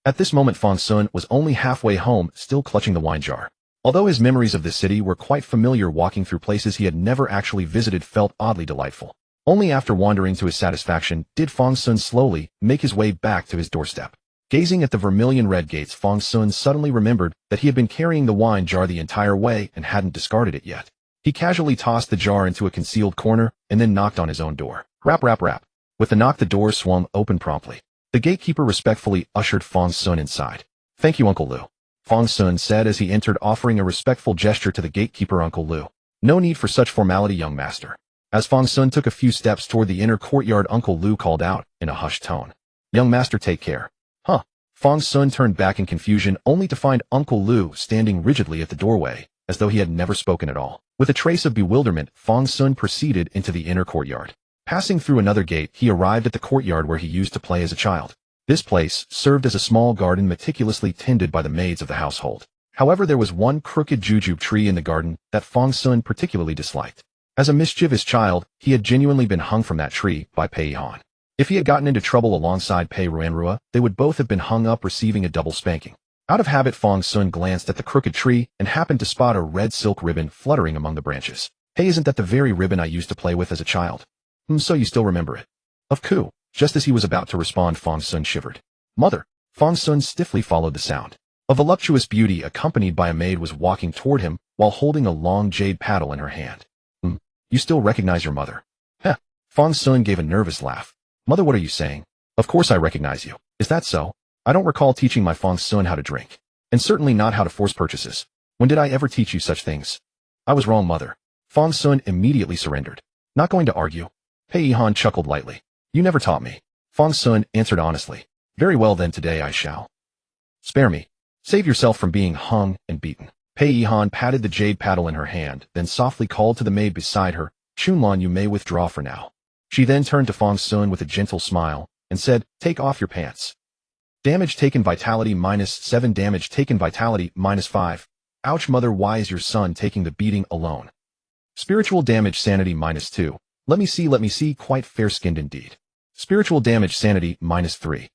A: At this moment, Fang Xun was only halfway home, still clutching the wine jar. Although his memories of the city were quite familiar, walking through places he had never actually visited felt oddly delightful. Only after wandering to his satisfaction did Fang Xun slowly make his way back to his doorstep. Gazing at the vermilion-red gates, Fang Xun suddenly remembered that he had been carrying the wine jar the entire way and hadn't discarded it yet. He casually tossed the jar into a concealed corner and then knocked on his own door. Rap, rap, rap. With the knock, the door swung open promptly. The gatekeeper respectfully ushered Fang Xun inside. "Thank you, Uncle Lu," Fang Xun said as he entered, offering a respectful gesture to the gatekeeper. "Uncle Lu. No need for such formality, young master." As Fang Xun took a few steps toward the inner courtyard, Uncle Lu called out in a hushed tone, "Young master, take care." Huh? Fang Xun turned back in confusion, only to find Uncle Lu standing rigidly at the doorway, as though he had never spoken at all. With a trace of bewilderment, Fang Xun proceeded into the inner courtyard. Passing through another gate, he arrived at the courtyard where he used to play as a child. This place served as a small garden meticulously tended by the maids of the household. However, there was one crooked jujube tree in the garden that Fang Xun particularly disliked. As a mischievous child, he had genuinely been hung from that tree by Pei Ruanruan. If he had gotten into trouble alongside Pei Ruanruan, they would both have been hung up, receiving a double spanking. Out of habit, Fang Xun glanced at the crooked tree and happened to spot a red silk ribbon fluttering among the branches. "Hey, isn't that the very ribbon I used to play with as a child?" So you still remember it?" "Of course." Just as he was about to respond, Fang Xun shivered. "Mother!" Fang Xun stiffly followed the sound. A voluptuous beauty accompanied by a maid was walking toward him while holding a long jade paddle in her hand. You still recognize your mother?" "Heh." Fang Xun gave a nervous laugh. "Mother, what are you saying?" "Of course I recognize you. Is that so? I don't recall teaching my Fang Xun how to drink. And certainly not how to force purchases. When did I ever teach you such things?" "I was wrong, mother." Fang Xun immediately surrendered. "Not going to argue." Pei Ruanruan chuckled lightly. "You never taught me." Fang Xun answered honestly. "Very well then, today I shall." "Spare me. Save yourself from being hung and beaten." Pei Ruanruan patted the jade paddle in her hand, then softly called to the maid beside her, "Chunlan, you may withdraw for now." She then turned to Fang Xun with a gentle smile and said, "Take off your pants." Damage taken, vitality -7. Damage taken, vitality -5. Ouch, mother, why is your son taking the beating alone? Spiritual damage, sanity -2. Let me see, quite fair-skinned indeed. Spiritual damage, sanity -3.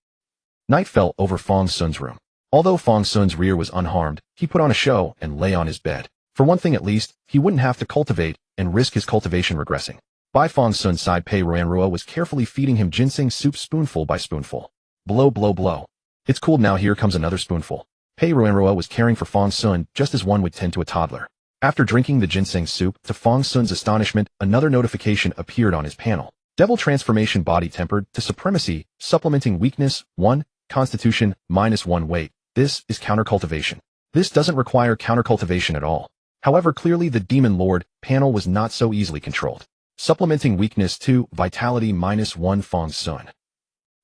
A: Night fell over Fang Xun's room. Although Fang Xun's rear was unharmed, he put on a show and lay on his bed. For one thing at least, he wouldn't have to cultivate and risk his cultivation regressing. By Fang Xun's side, Pei Ruanruan was carefully feeding him ginseng soup spoonful by spoonful. Blow, blow, blow. "It's cooled now, here comes another spoonful." Pei Ruanruan was caring for Fang Xun just as one would tend to a toddler. After drinking the ginseng soup, to Fang Xun's astonishment, another notification appeared on his panel. Devil transformation, body tempered to supremacy, supplementing weakness, 1, constitution, -1. Wait, this is counter-cultivation. This doesn't require counter-cultivation at all. However, clearly the Demon Lord panel was not so easily controlled. Supplementing weakness 2, vitality -1. Fang Xun.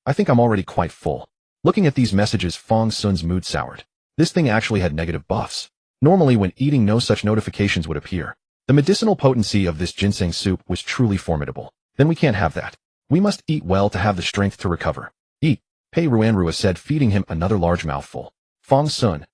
A: "I think I'm already quite full." Looking at these messages, Fang Xun's mood soured. This thing actually had negative buffs. Normally when eating, no such notifications would appear. The medicinal potency of this ginseng soup was truly formidable. Then we can't have that. We must eat well to have the strength to recover. "Eat," Pei Ruanruan said, feeding him another large mouthful. Fang Xun.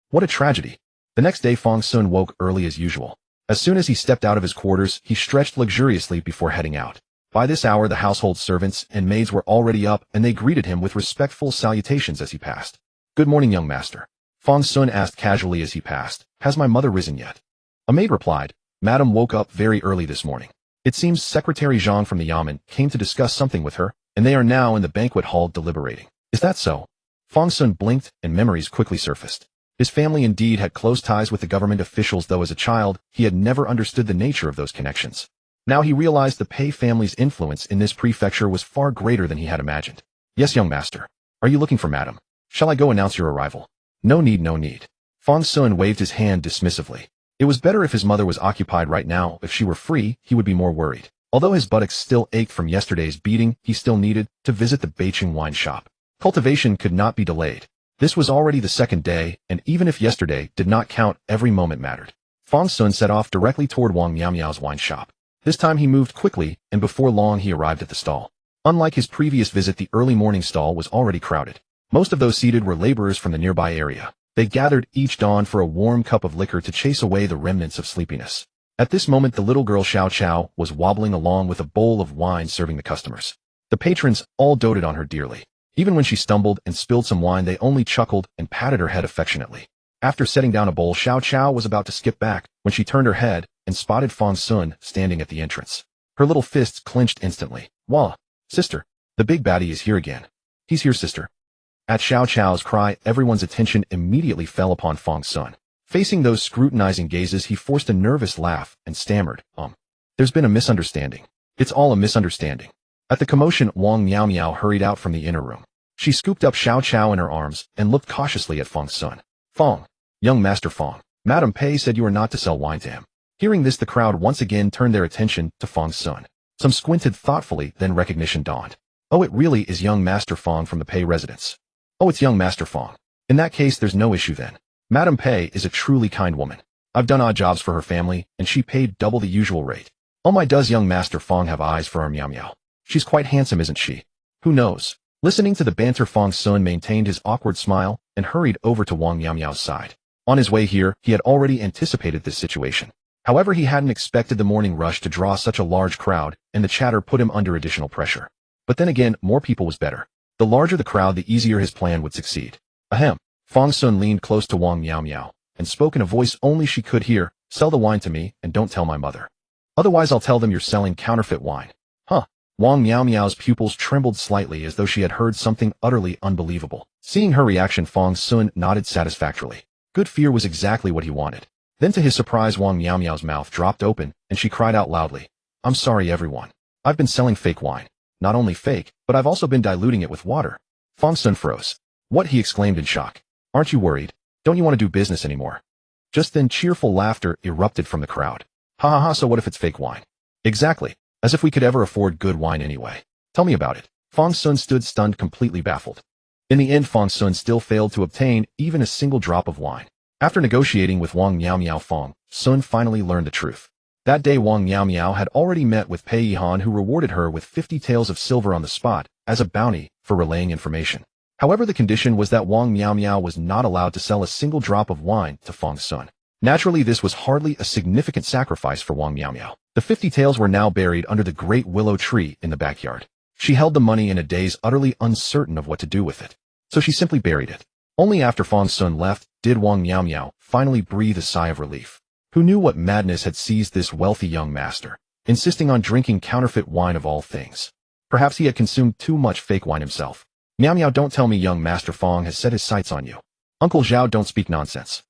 A: What a tragedy. The next day, Fang Xun woke early as usual. As soon as he stepped out of his quarters, he stretched luxuriously before heading out. By this hour, the household servants and maids were already up, and they greeted him with respectful salutations as he passed. "Good morning, young master," Fang Xun asked casually as he passed. "Has my mother risen yet?" A maid replied, "Madam woke up very early this morning. It seems Secretary Zhang from the Yamen came to discuss something with her, and they are now in the banquet hall deliberating." "Is that so?" Fang Xun blinked, and memories quickly surfaced. His family indeed had close ties with the government officials, though as a child, he had never understood the nature of those connections. Now he realized the Pei family's influence in this prefecture was far greater than he had imagined. "Yes, young master. Are you looking for madam? Shall I go announce your arrival?" "No need, no need." Fang Xun waved his hand dismissively. It was better if his mother was occupied right now. If she were free, he would be more worried. Although his buttocks still ached from yesterday's beating, he still needed to visit the Beiqing wine shop. Cultivation could not be delayed. This was already the second day, and even if yesterday did not count, every moment mattered. Fang Xun set off directly toward Wang Miao Miao's wine shop. This time he moved quickly, and before long he arrived at the stall. Unlike his previous visit, the early morning stall was already crowded. Most of those seated were laborers from the nearby area. They gathered each dawn for a warm cup of liquor to chase away the remnants of sleepiness. At this moment, the little girl Xiao Qiao was wobbling along with a bowl of wine serving the customers. The patrons all doted on her dearly. Even when she stumbled and spilled some wine, they only chuckled and patted her head affectionately. After setting down a bowl, Xiao Qiao was about to skip back when she turned her head and spotted Fang Xun standing at the entrance. Her little fists clenched instantly. "Wah, sister, the big baddie is here again." "He's here, sister." At Xiao Qiao's cry, everyone's attention immediately fell upon Fang Xun. Facing those scrutinizing gazes, he forced a nervous laugh and stammered, "There's been a misunderstanding. It's all a misunderstanding." At the commotion, Wang Miao Miao hurried out from the inner room. She scooped up Xiao Qiao in her arms and looked cautiously at Fang Xun. "Fang, young Master Fang, Madame Pei said you are not to sell wine to him." Hearing this, the crowd once again turned their attention to Fang Xun. Some squinted thoughtfully, then recognition dawned. "Oh, it really is young Master Fang from the Pei residence." "Oh, it's young Master Fang. In that case, there's no issue then. Madame Pei is a truly kind woman. I've done odd jobs for her family, and she paid double the usual rate. Oh my, does young Master Fang have eyes for our Miao Miao? She's quite handsome, isn't she? Who knows?" Listening to the banter, Fang Xun maintained his awkward smile and hurried over to Wang Miao Miao's side. On his way here, he had already anticipated this situation. However, he hadn't expected the morning rush to draw such a large crowd, and the chatter put him under additional pressure. But then again, more people was better. The larger the crowd, the easier his plan would succeed. Ahem. Fang Xun leaned close to Wang Miao Miao and spoke in a voice only she could hear. "Sell the wine to me, and don't tell my mother. Otherwise I'll tell them you're selling counterfeit wine." "Huh?" Wang Miao Miao's pupils trembled slightly as though she had heard something utterly unbelievable. Seeing her reaction, Fang Xun nodded satisfactorily. Good fear was exactly what he wanted. Then to his surprise, Wang Miao Miao's mouth dropped open, and she cried out loudly, "I'm sorry, everyone. I've been selling fake wine. Not only fake, but I've also been diluting it with water." Fang Xun froze. "What?" he exclaimed in shock. "Aren't you worried? Don't you want to do business anymore?" Just then, cheerful laughter erupted from the crowd. "Ha ha ha, so what if it's fake wine?" "Exactly. As if we could ever afford good wine anyway. Tell me about it." Fang Xun stood stunned, completely baffled. In the end, Fang Xun still failed to obtain even a single drop of wine. After negotiating with Wang Miao Miao, Fang Xun finally learned the truth. That day, Wang Miao Miao had already met with Pei Yihan, who rewarded her with 50 taels of silver on the spot as a bounty for relaying information. However, the condition was that Wang Miao Miao was not allowed to sell a single drop of wine to Fang Xun. Naturally, this was hardly a significant sacrifice for Wang Miao Miao. The 50 taels were now buried under the great willow tree in the backyard. She held the money in a daze, utterly uncertain of what to do with it. So she simply buried it. Only after Fang Xun left did Wang Miao Miao finally breathe a sigh of relief. Who knew what madness had seized this wealthy young master, insisting on drinking counterfeit wine of all things? Perhaps he had consumed too much fake wine himself. "Miao Miao, don't tell me young Master Fang has set his sights on you." "Uncle Zhao, don't speak nonsense."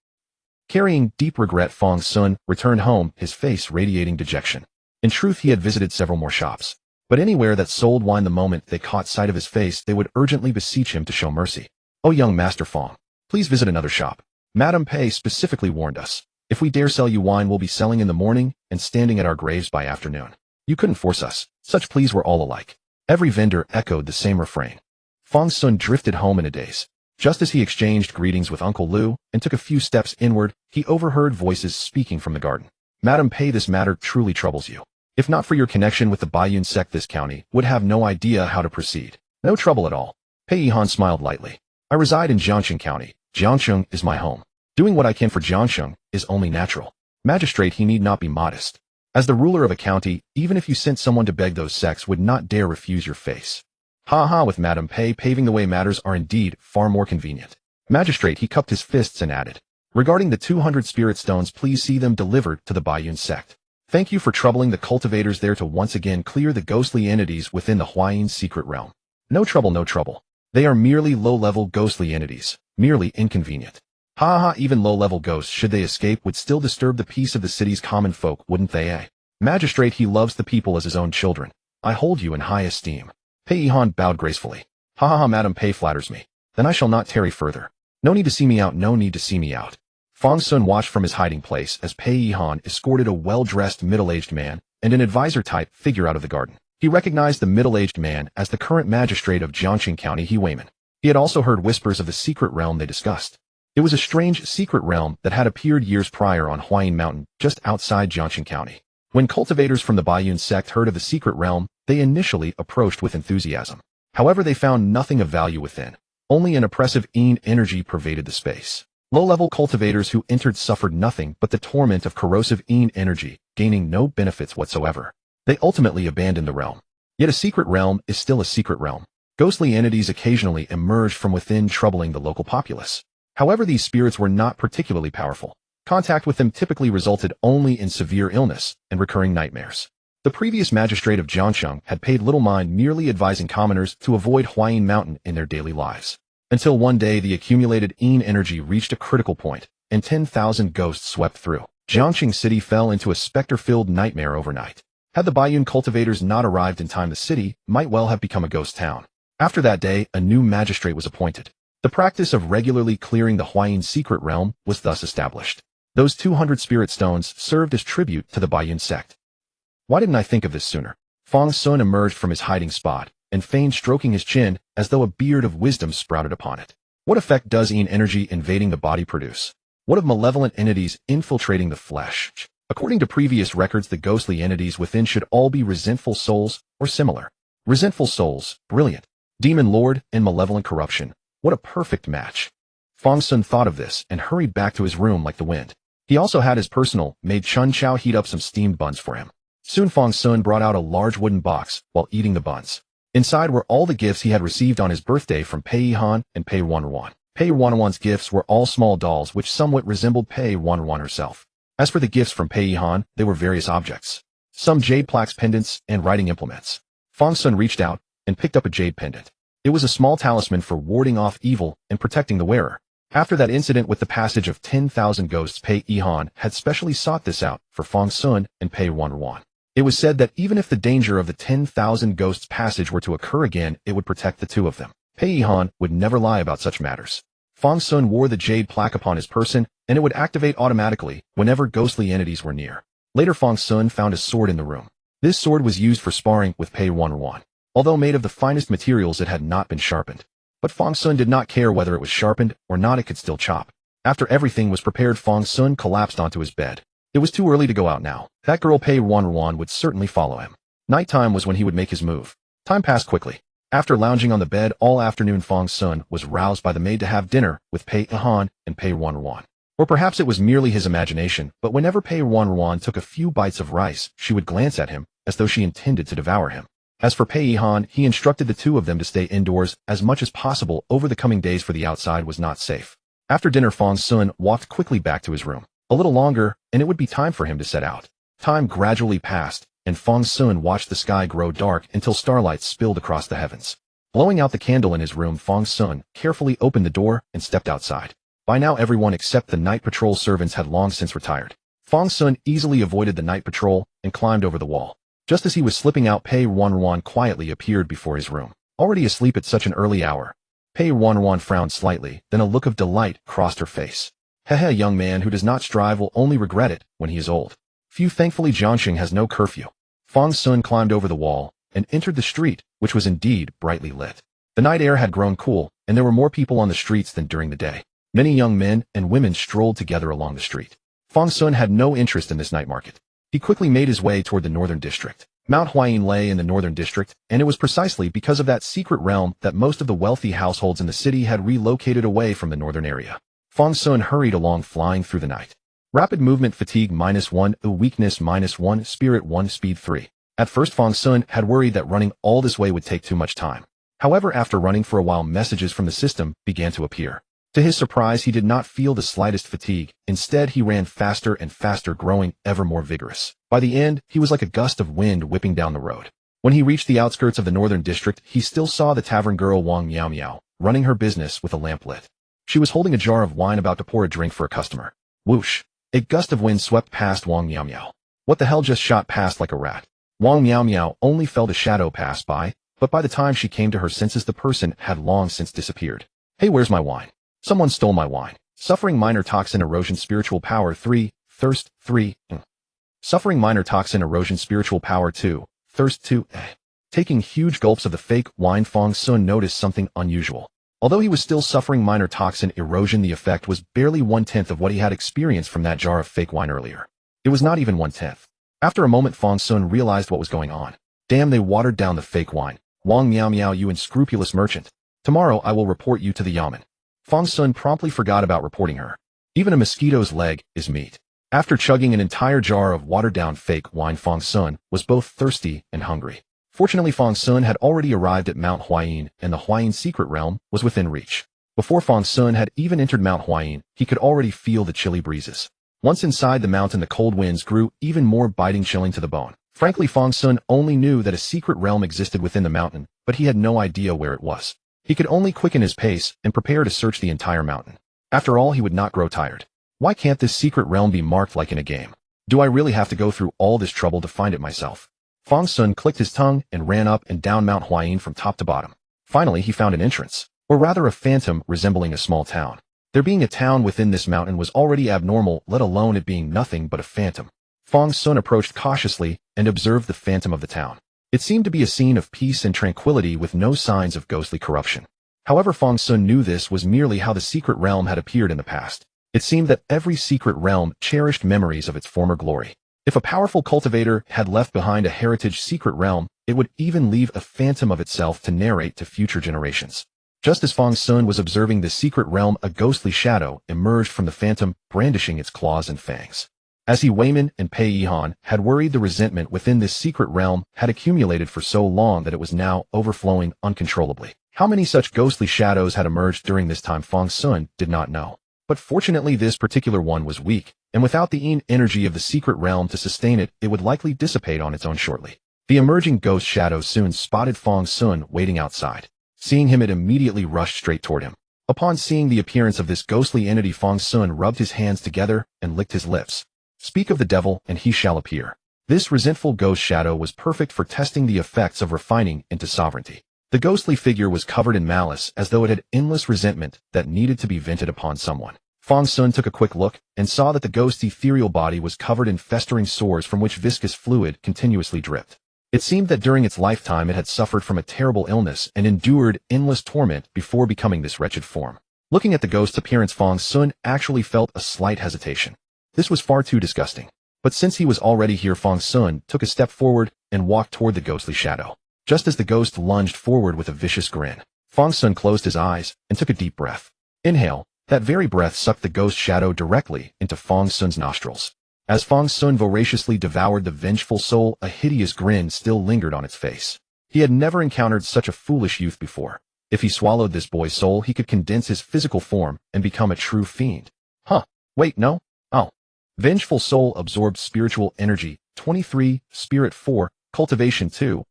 A: Carrying deep regret, Fang Xun returned home, his face radiating dejection. In truth, he had visited several more shops. But anywhere that sold wine, the moment they caught sight of his face, they would urgently beseech him to show mercy. "Oh, young Master Fang, please visit another shop. Madame Pei specifically warned us. If we dare sell you wine, we'll be selling in the morning and standing at our graves by afternoon. You couldn't force us." Such pleas were all alike. Every vendor echoed the same refrain. Fang Xun drifted home in a daze. Just as he exchanged greetings with Uncle Lu and took a few steps inward, he overheard voices speaking from the garden. "Madame Pei, this matter truly troubles you. If not for your connection with the Baiyun sect, this county would have no idea how to proceed." "No trouble at all." Pei Yihan smiled lightly. "I reside in Jiangcheng County. Jiangcheng is my home. Doing what I can for Jiangcheng is only natural. Magistrate, he need not be modest. As the ruler of a county, even if you sent someone to beg, those sects would not dare refuse your face." "Ha ha, with Madame Pei paving the way, matters are indeed far more convenient." Magistrate, he cupped his fists and added, "Regarding the 200 spirit stones, please see them delivered to the Baiyun sect. Thank you for troubling the cultivators there to once again clear the ghostly entities within the Huayin secret realm." "No trouble, no trouble. They are merely low-level ghostly entities, merely inconvenient." "Ha ha, even low-level ghosts, should they escape, would still disturb the peace of the city's common folk, wouldn't they, eh?" "Magistrate, he loves the people as his own children. I hold you in high esteem." Pei Yihan bowed gracefully. "Ha ha ha, Madame Pei flatters me. Then I shall not tarry further. No need to see me out, no need to see me out." Fang Xun watched from his hiding place as Pei Yihan escorted a well-dressed middle-aged man and an advisor-type figure out of the garden. He recognized the middle-aged man as the current magistrate of Jiangcheng County, He Weiman. He had also heard whispers of the secret realm they discussed. It was a strange secret realm that had appeared years prior on Huayin Mountain, just outside Jiangcheng County. When cultivators from the Baiyun sect heard of the secret realm, they initially approached with enthusiasm. However, they found nothing of value within. Only an oppressive Yin energy pervaded the space. Low-level cultivators who entered suffered nothing but the torment of corrosive Yin energy, gaining no benefits whatsoever. They ultimately abandoned the realm. Yet a secret realm is still a secret realm. Ghostly entities occasionally emerged from within, troubling the local populace. However, these spirits were not particularly powerful. Contact with them typically resulted only in severe illness and recurring nightmares. The previous magistrate of Jiangsheng had paid little mind, merely advising commoners to avoid Huayin Mountain in their daily lives. Until one day the accumulated Yin energy reached a critical point, and 10,000 ghosts swept through. Jiangsheng City fell into a specter-filled nightmare overnight. Had the Baiyun cultivators not arrived in time, the city might well have become a ghost town. After that day, a new magistrate was appointed. The practice of regularly clearing the Huayin secret realm was thus established. Those 200 spirit stones served as tribute to the Baiyun sect. Why didn't I think of this sooner? Fang Xun emerged from his hiding spot and feigned stroking his chin as though a beard of wisdom sprouted upon it. What effect does Yin energy invading the body produce? What of malevolent entities infiltrating the flesh? According to previous records, the ghostly entities within should all be resentful souls or similar. Resentful souls, brilliant. Demon lord and malevolent corruption. What a perfect match. Fang Xun thought of this and hurried back to his room like the wind. He also had his personal maid Chun Chao heat up some steamed buns for him. Soon Fang Xun brought out a large wooden box while eating the buns. Inside were all the gifts he had received on his birthday from Pei Han and Pei Ruanruan. Pei Ruanruan's gifts were all small dolls which somewhat resembled Pei Ruanruan herself. As for the gifts from Pei Han, they were various objects. Some jade plaques, pendants, and writing implements. Fang Xun reached out and picked up a jade pendant. It was a small talisman for warding off evil and protecting the wearer. After that incident with the passage of 10,000 ghosts, Pei Han had specially sought this out for Fang Xun and Pei Ruanruan. It was said that even if the danger of the 10,000 ghosts passage were to occur again, it would protect the two of them. Pei Han would never lie about such matters. Fang Xun wore the jade plaque upon his person, and it would activate automatically whenever ghostly entities were near. Later, Fang Xun found a sword in the room. This sword was used for sparring with Pei Ruanruan. Although made of the finest materials, it had not been sharpened. But Fang Xun did not care whether it was sharpened or not, it could still chop. After everything was prepared, Fang Xun collapsed onto his bed. It was too early to go out now. That girl Pei Ruanruan would certainly follow him. Nighttime was when he would make his move. Time passed quickly. After lounging on the bed all afternoon, Fang Xun was roused by the maid to have dinner with Pei Han and Pei Ruanruan. Or perhaps it was merely his imagination, but whenever Pei Ruanruan took a few bites of rice, she would glance at him as though she intended to devour him. As for Pei Han, he instructed the two of them to stay indoors as much as possible over the coming days, for the outside was not safe. After dinner, Fang Xun walked quickly back to his room. A little longer, and it would be time for him to set out. Time gradually passed, and Fang Xun watched the sky grow dark until starlight spilled across the heavens. Blowing out the candle in his room, Fang Xun carefully opened the door and stepped outside. By now, everyone except the night patrol servants had long since retired. Fang Xun easily avoided the night patrol and climbed over the wall. Just as he was slipping out, Pei Ruanruan quietly appeared before his room. Already asleep at such an early hour. Pei Ruanruan frowned slightly, then a look of delight crossed her face. Hehe, young man who does not strive will only regret it when he is old. Thankfully Jiangsheng has no curfew. Fang Xun climbed over the wall and entered the street, which was indeed brightly lit. The night air had grown cool, and there were more people on the streets than during the day. Many young men and women strolled together along the street. Fang Xun had no interest in this night market. He quickly made his way toward the northern district. Mount Huayin lay in the northern district, and it was precisely because of that secret realm that most of the wealthy households in the city had relocated away from the northern area. Fang Xun hurried along, flying through the night. Rapid movement, fatigue -1, weakness -1, spirit 1, speed 3. At first Fang Xun had worried that running all this way would take too much time. However, after running for a while, messages from the system began to appear. To his surprise, he did not feel the slightest fatigue. Instead, he ran faster and faster, growing ever more vigorous. By the end, he was like a gust of wind whipping down the road. When he reached the outskirts of the northern district, he still saw the tavern girl Wang Miao Miao, running her business with a lamp lit. She was holding a jar of wine, about to pour a drink for a customer. Whoosh! A gust of wind swept past Wang Miao Miao. What the hell just shot past like a rat? Wang Miao Miao only felt a shadow pass by, but by the time she came to her senses, the person had long since disappeared. Hey, where's my wine? Someone stole my wine. Suffering minor toxin erosion, spiritual power 3, thirst 3. Suffering minor toxin erosion, spiritual power 2, thirst 2. Taking huge gulps of the fake wine, Fang Xun noticed something unusual. Although he was still suffering minor toxin erosion, the effect was barely 1/10 of what he had experienced from that jar of fake wine earlier. It was not even 1/10. After a moment, Fang Xun realized what was going on. Damn, they watered down the fake wine. Wang Miao Miao, you unscrupulous merchant. Tomorrow I will report you to the yamen. Fang Xun promptly forgot about reporting her. Even a mosquito's leg is meat. After chugging an entire jar of watered-down fake wine, Fang Xun was both thirsty and hungry. Fortunately, Fang Xun had already arrived at Mount Huayin, and the Huayin secret realm was within reach. Before Fang Xun had even entered Mount Huayin, he could already feel the chilly breezes. Once inside the mountain, the cold winds grew even more biting, chilling to the bone. Frankly, Fang Xun only knew that a secret realm existed within the mountain, but he had no idea where it was. He could only quicken his pace and prepare to search the entire mountain. After all, he would not grow tired. Why can't this secret realm be marked like in a game? Do I really have to go through all this trouble to find it myself? Fang Xun clicked his tongue and ran up and down Mount Huayin from top to bottom. Finally, he found an entrance, or rather a phantom resembling a small town. There being a town within this mountain was already abnormal, let alone it being nothing but a phantom. Fang Xun approached cautiously and observed the phantom of the town. It seemed to be a scene of peace and tranquility with no signs of ghostly corruption. However, Fang Xun knew this was merely how the secret realm had appeared in the past. It seemed that every secret realm cherished memories of its former glory. If a powerful cultivator had left behind a heritage secret realm, it would even leave a phantom of itself to narrate to future generations. Just as Fang Xun was observing the secret realm, a ghostly shadow emerged from the phantom, brandishing its claws and fangs. As he, Wayman and Pei Yihan had worried, the resentment within this secret realm had accumulated for so long that it was now overflowing uncontrollably. How many such ghostly shadows had emerged during this time, Fang Xun did not know. But fortunately, this particular one was weak, and without the energy of the secret realm to sustain it, it would likely dissipate on its own shortly. The emerging ghost shadow soon spotted Fang Xun waiting outside. Seeing him, it immediately rushed straight toward him. Upon seeing the appearance of this ghostly entity, Fang Xun rubbed his hands together and licked his lips. Speak of the devil, and he shall appear. This resentful ghost shadow was perfect for testing the effects of refining into sovereignty. The ghostly figure was covered in malice, as though it had endless resentment that needed to be vented upon someone. Fang Xun took a quick look and saw that the ghost's ethereal body was covered in festering sores from which viscous fluid continuously dripped. It seemed that during its lifetime it had suffered from a terrible illness and endured endless torment before becoming this wretched form. Looking at the ghost's appearance, Fang Xun actually felt a slight hesitation. This was far too disgusting. But since he was already here, Fang Xun took a step forward and walked toward the ghostly shadow. Just as the ghost lunged forward with a vicious grin, Fang Xun closed his eyes and took a deep breath. Inhale. That very breath sucked the ghost shadow directly into Fang Xun's nostrils. As Fang Xun voraciously devoured the vengeful soul, a hideous grin still lingered on its face. He had never encountered such a foolish youth before. If he swallowed this boy's soul, he could condense his physical form and become a true fiend. Huh. Wait, no? Oh. Vengeful soul absorbed spiritual energy, 23, spirit 4, cultivation 2,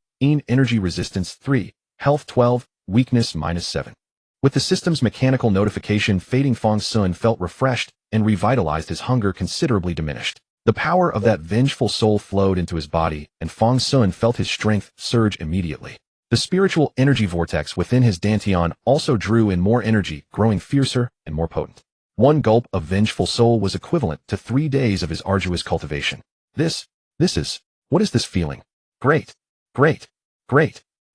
A: energy resistance 3, health 12, weakness -7. With the system's mechanical notification fading, Fang Xun felt refreshed and revitalized, his hunger considerably diminished. The power of that vengeful soul flowed into his body, and Fang Xun felt his strength surge immediately. The spiritual energy vortex within his dantian also drew in more energy, growing fiercer and more potent. One gulp of vengeful soul was equivalent to 3 days of his arduous cultivation. What is this feeling? Great.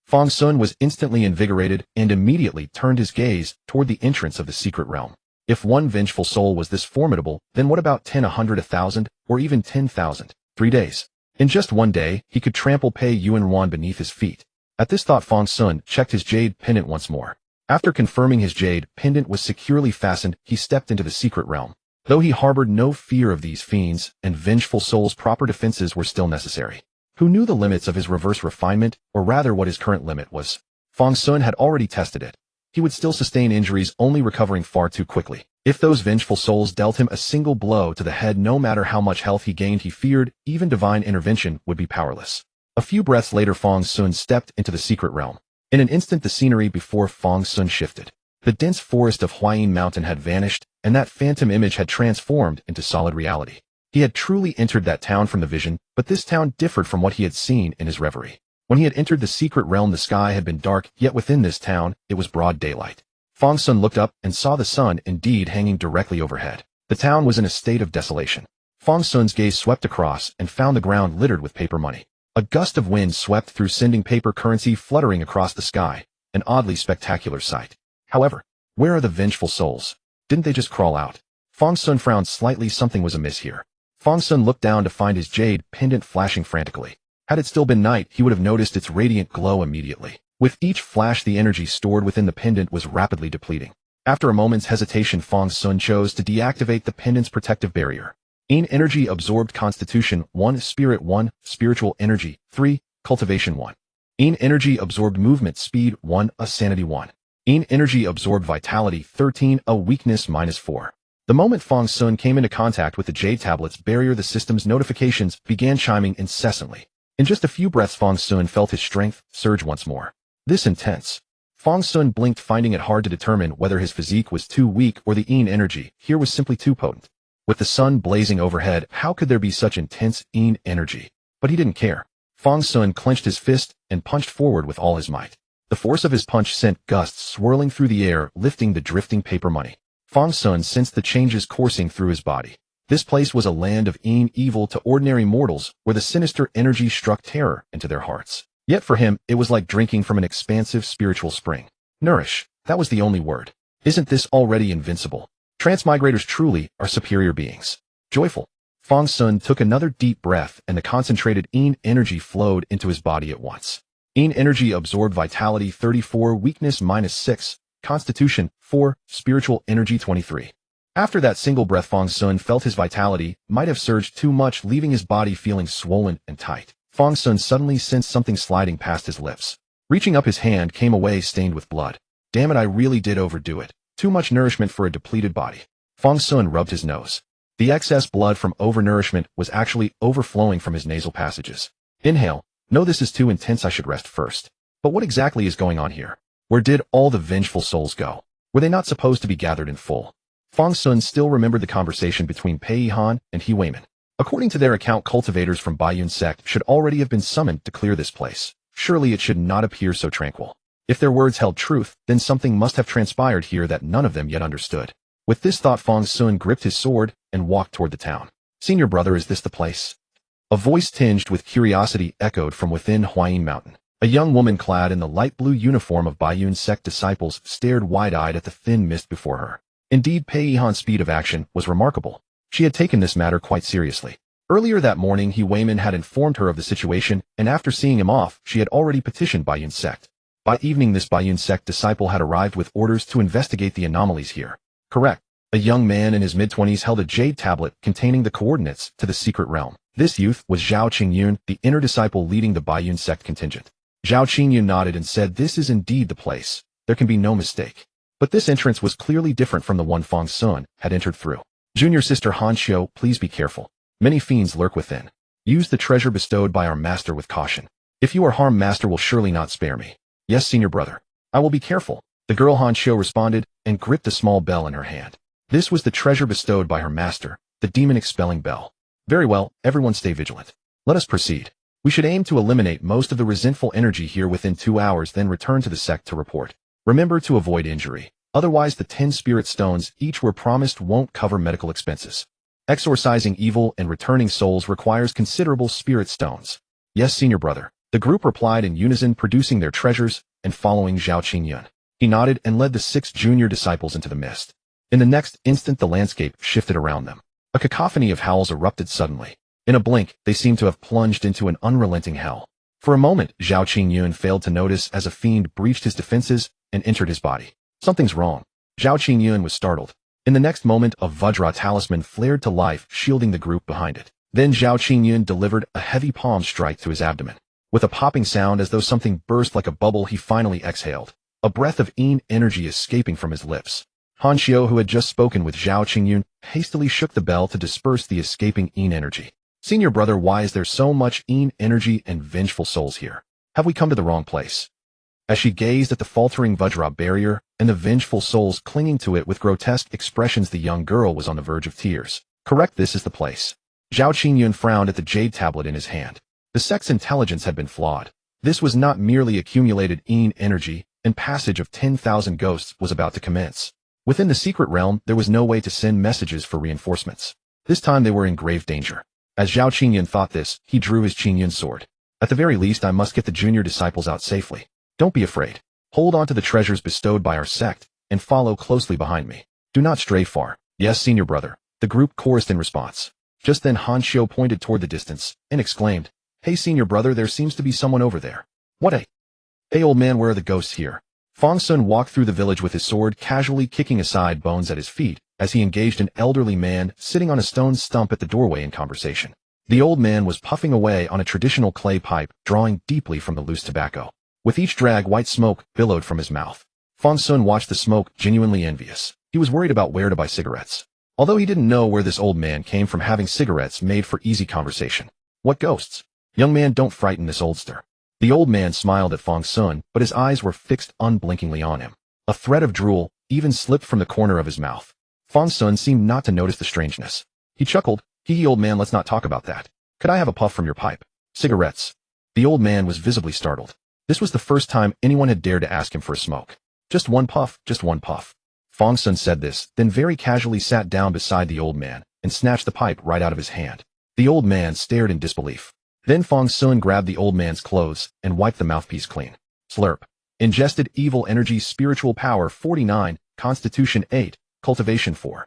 A: Fang Xun was instantly invigorated and immediately turned his gaze toward the entrance of the secret realm. If one vengeful soul was this formidable, then what about 10, 100, 1,000, or even 10,000? 3 days. In just 1 day, he could trample Pei Ruanruan beneath his feet. At this thought, Fang Xun checked his jade pendant once more. After confirming his jade pendant was securely fastened, he stepped into the secret realm. Though he harbored no fear of these fiends and vengeful souls, proper defenses were still necessary. Who knew the limits of his reverse refinement, or rather what his current limit was? Fang Xun had already tested it. He would still sustain injuries, only recovering far too quickly. If those vengeful souls dealt him a single blow to the head, no matter how much health he gained, he feared even divine intervention would be powerless. A few breaths later, Fang Xun stepped into the secret realm. In an instant, the scenery before Fang Xun shifted. The dense forest of Huayin Mountain had vanished, and that phantom image had transformed into solid reality. He had truly entered that town from the vision, but this town differed from what he had seen in his reverie. When he had entered the secret realm, the sky had been dark, yet within this town, it was broad daylight. Fang Xun looked up and saw the sun indeed hanging directly overhead. The town was in a state of desolation. Fang Xun's gaze swept across and found the ground littered with paper money. A gust of wind swept through, sending paper currency fluttering across the sky, an oddly spectacular sight. However, where are the vengeful souls? Didn't they just crawl out? Fang Xun frowned slightly. Something was amiss here. Fang Xun looked down to find his jade pendant flashing frantically. Had it still been night, he would have noticed its radiant glow immediately. With each flash, the energy stored within the pendant was rapidly depleting. After a moment's hesitation, Fang Xun chose to deactivate the pendant's protective barrier. In energy absorbed Constitution 1, Spirit 1, Spiritual Energy 3, Cultivation 1. In energy absorbed Movement Speed 1, a Sanity 1. In energy absorbed Vitality 13, a Weakness -4. The moment Fang Xun came into contact with the jade tablet's barrier, the system's notifications began chiming incessantly. In just a few breaths, Fang Xun felt his strength surge once more. This intense. Fang Xun blinked, finding it hard to determine whether his physique was too weak or the Yin energy here was simply too potent. With the sun blazing overhead, how could there be such intense Yin energy? But he didn't care. Fang Xun clenched his fist and punched forward with all his might. The force of his punch sent gusts swirling through the air, lifting the drifting paper money. Fang Xun sensed the changes coursing through his body. This place was a land of Yin evil to ordinary mortals, where the sinister energy struck terror into their hearts. Yet for him, it was like drinking from an expansive spiritual spring. Nourish, that was the only word. Isn't this already invincible? Transmigrators truly are superior beings. Joyful. Fang Xun took another deep breath, and the concentrated Yin energy flowed into his body at once. Yin energy absorbed Vitality 34, Weakness -6, Constitution 4, Spiritual Energy 23. After that single breath, Fang Xun felt his vitality might have surged too much, leaving his body feeling swollen and tight. Fang Xun suddenly sensed something sliding past his lips. Reaching up, his hand came away stained with blood. Damn it, I really did overdo it. Too much nourishment for a depleted body. Fang Xun rubbed his nose. The excess blood from overnourishment was actually overflowing from his nasal passages. Inhale. No, this is too intense, I should rest first. But what exactly is going on here? Where did all the vengeful souls go? Were they not supposed to be gathered in full? Fang Xun still remembered the conversation between Pei Ruanruan and He Weiman. According to their account, cultivators from Bathe sect should already have been summoned to clear this place. Surely it should not appear so tranquil. If their words held truth, then something must have transpired here that none of them yet understood. With this thought, Fang Xun gripped his sword and walked toward the town. Senior brother, is this the place? A voice tinged with curiosity echoed from within Huayin Mountain. A young woman clad in the light blue uniform of Bathe sect disciples stared wide-eyed at the thin mist before her. Indeed, Pei Ruanruan's speed of action was remarkable. She had taken this matter quite seriously. Earlier that morning, He Weiman had informed her of the situation, and after seeing him off, she had already petitioned Bathe sect. By evening, this Bathe sect disciple had arrived with orders to investigate the anomalies here. Correct. A young man in his mid-20s held a jade tablet containing the coordinates to the secret realm. This youth was Zhao Qingyun, the inner disciple leading the Bathe sect contingent. Zhao Qingyun nodded and said, "This is indeed the place. There can be no mistake." But this entrance was clearly different from the one Fang Xun had entered through. Junior sister Han Xiu, please be careful. Many fiends lurk within. Use the treasure bestowed by our master with caution. If you are harmed, master will surely not spare me. Yes, senior brother. I will be careful. The girl Han Xiu responded and gripped a small bell in her hand. This was the treasure bestowed by her master, the demon-expelling bell. Very well, everyone stay vigilant. Let us proceed. We should aim to eliminate most of the resentful energy here within 2 hours, then return to the sect to report. Remember to avoid injury. Otherwise, the 10 spirit stones each were promised won't cover medical expenses. Exorcising evil and returning souls requires considerable spirit stones. Yes, senior brother. The group replied in unison, producing their treasures and following Zhao Qingyun. He nodded and led the 6 junior disciples into the mist. In the next instant, the landscape shifted around them. A cacophony of howls erupted suddenly. In a blink, they seemed to have plunged into an unrelenting hell. For a moment, Zhao Qingyun failed to notice as a fiend breached his defenses and entered his body. Something's wrong. Zhao Qingyun was startled. In the next moment, a Vajra talisman flared to life, shielding the group behind it. Then Zhao Qingyun delivered a heavy palm strike to his abdomen. With a popping sound as though something burst like a bubble, he finally exhaled. A breath of Yin energy escaping from his lips. Han Xiu, who had just spoken with Zhao Qingyun, hastily shook the bell to disperse the escaping Yin energy. Senior brother, why is there so much Yin energy and vengeful souls here? Have we come to the wrong place? As she gazed at the faltering Vajra barrier and the vengeful souls clinging to it with grotesque expressions, the young girl was on the verge of tears. Correct, this is the place. Zhao Qingyun frowned at the jade tablet in his hand. The sect's intelligence had been flawed. This was not merely accumulated Yin energy, and passage of 10,000 ghosts was about to commence. Within the secret realm, there was no way to send messages for reinforcements. This time they were in grave danger. As Zhao Qingyun thought this, he drew his Qingyun sword. At the very least, I must get the junior disciples out safely. Don't be afraid. Hold on to the treasures bestowed by our sect, and follow closely behind me. Do not stray far. Yes, senior brother. The group chorused in response. Just then Han Xiu pointed toward the distance and exclaimed, "Hey senior brother, there seems to be someone over there." "What a... Hey old man, where are the ghosts here?" Fang Xun walked through the village with his sword casually kicking aside bones at his feet as he engaged an elderly man sitting on a stone stump at the doorway in conversation. The old man was puffing away on a traditional clay pipe, drawing deeply from the loose tobacco. With each drag, white smoke billowed from his mouth. Fang Xun watched the smoke, genuinely envious. He was worried about where to buy cigarettes. Although he didn't know where this old man came from having cigarettes made for easy conversation. "What ghosts? Young man, don't frighten this oldster." The old man smiled at Fang Xun, but his eyes were fixed unblinkingly on him. A thread of drool even slipped from the corner of his mouth. Fang Xun seemed not to notice the strangeness. He chuckled, "Hee old man, let's not talk about that. Could I have a puff from your pipe?" "Cigarettes." The old man was visibly startled. This was the first time anyone had dared to ask him for a smoke. "Just one puff, just one puff." Fang Xun said this, then very casually sat down beside the old man and snatched the pipe right out of his hand. The old man stared in disbelief. Then Fang Xun grabbed the old man's clothes and wiped the mouthpiece clean. Slurp. Ingested evil energy, spiritual power 49, Constitution 8, Cultivation 4.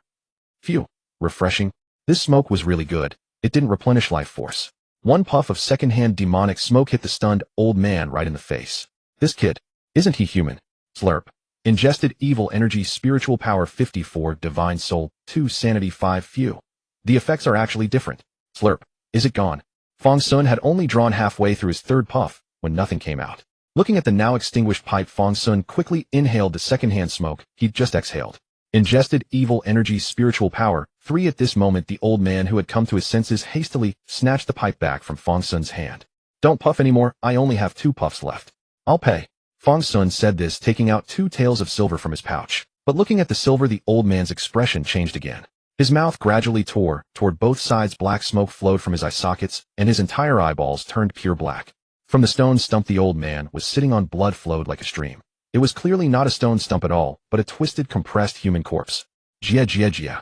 A: Phew. Refreshing. This smoke was really good. It didn't replenish life force. One puff of secondhand demonic smoke hit the stunned old man right in the face. "This kid, isn't he human?" Slurp. Ingested evil energy, spiritual power 54, divine soul 2, sanity 5. Phew. The effects are actually different. Slurp. Is it gone? Fang Xun had only drawn halfway through his third puff when nothing came out. Looking at the now extinguished pipe, Fang Xun quickly inhaled the secondhand smoke he'd just exhaled. Ingested evil energy, spiritual power 3. At this moment, the old man who had come to his senses hastily snatched the pipe back from Fang Xun's hand. "Don't puff anymore, I only have 2 puffs left." "I'll pay." Fang Xun said this, taking out 2 taels of silver from his pouch. But looking at the silver, the old man's expression changed again. His mouth gradually tore toward both sides, black smoke flowed from his eye sockets, and his entire eyeballs turned pure black. From the stone stump the old man was sitting on, blood flowed like a stream. It was clearly not a stone stump at all, but a twisted, compressed human corpse. Jia.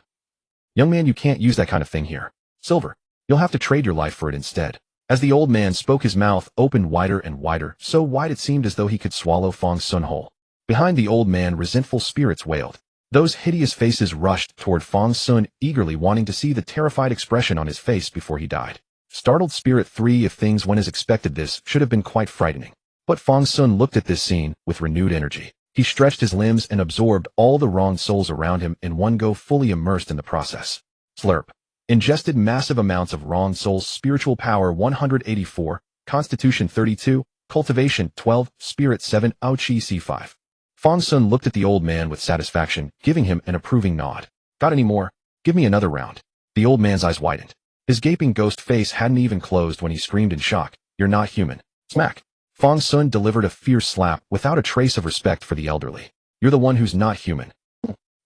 A: "Young man, you can't use that kind of thing here. Silver. You'll have to trade your life for it instead." As the old man spoke, his mouth opened wider and wider, so wide it seemed as though he could swallow Fang Xun whole. Behind the old man, resentful spirits wailed. Those hideous faces rushed toward Fang Xun, eagerly wanting to see the terrified expression on his face before he died. Startled Spirit 3. If things went as expected, this should have been quite frightening. But Fang Xun looked at this scene with renewed energy. He stretched his limbs and absorbed all the wronged souls around him in one go, fully immersed in the process. Slurp. Ingested massive amounts of wronged souls, spiritual power 184, Constitution 32, Cultivation 12, Spirit 7, Qi C5. Fang Xun looked at the old man with satisfaction, giving him an approving nod. "Got any more? Give me another round." The old man's eyes widened. His gaping ghost face hadn't even closed when he screamed in shock, "You're not human." Smack. Fang Xun delivered a fierce slap without a trace of respect for the elderly. "You're the one who's not human."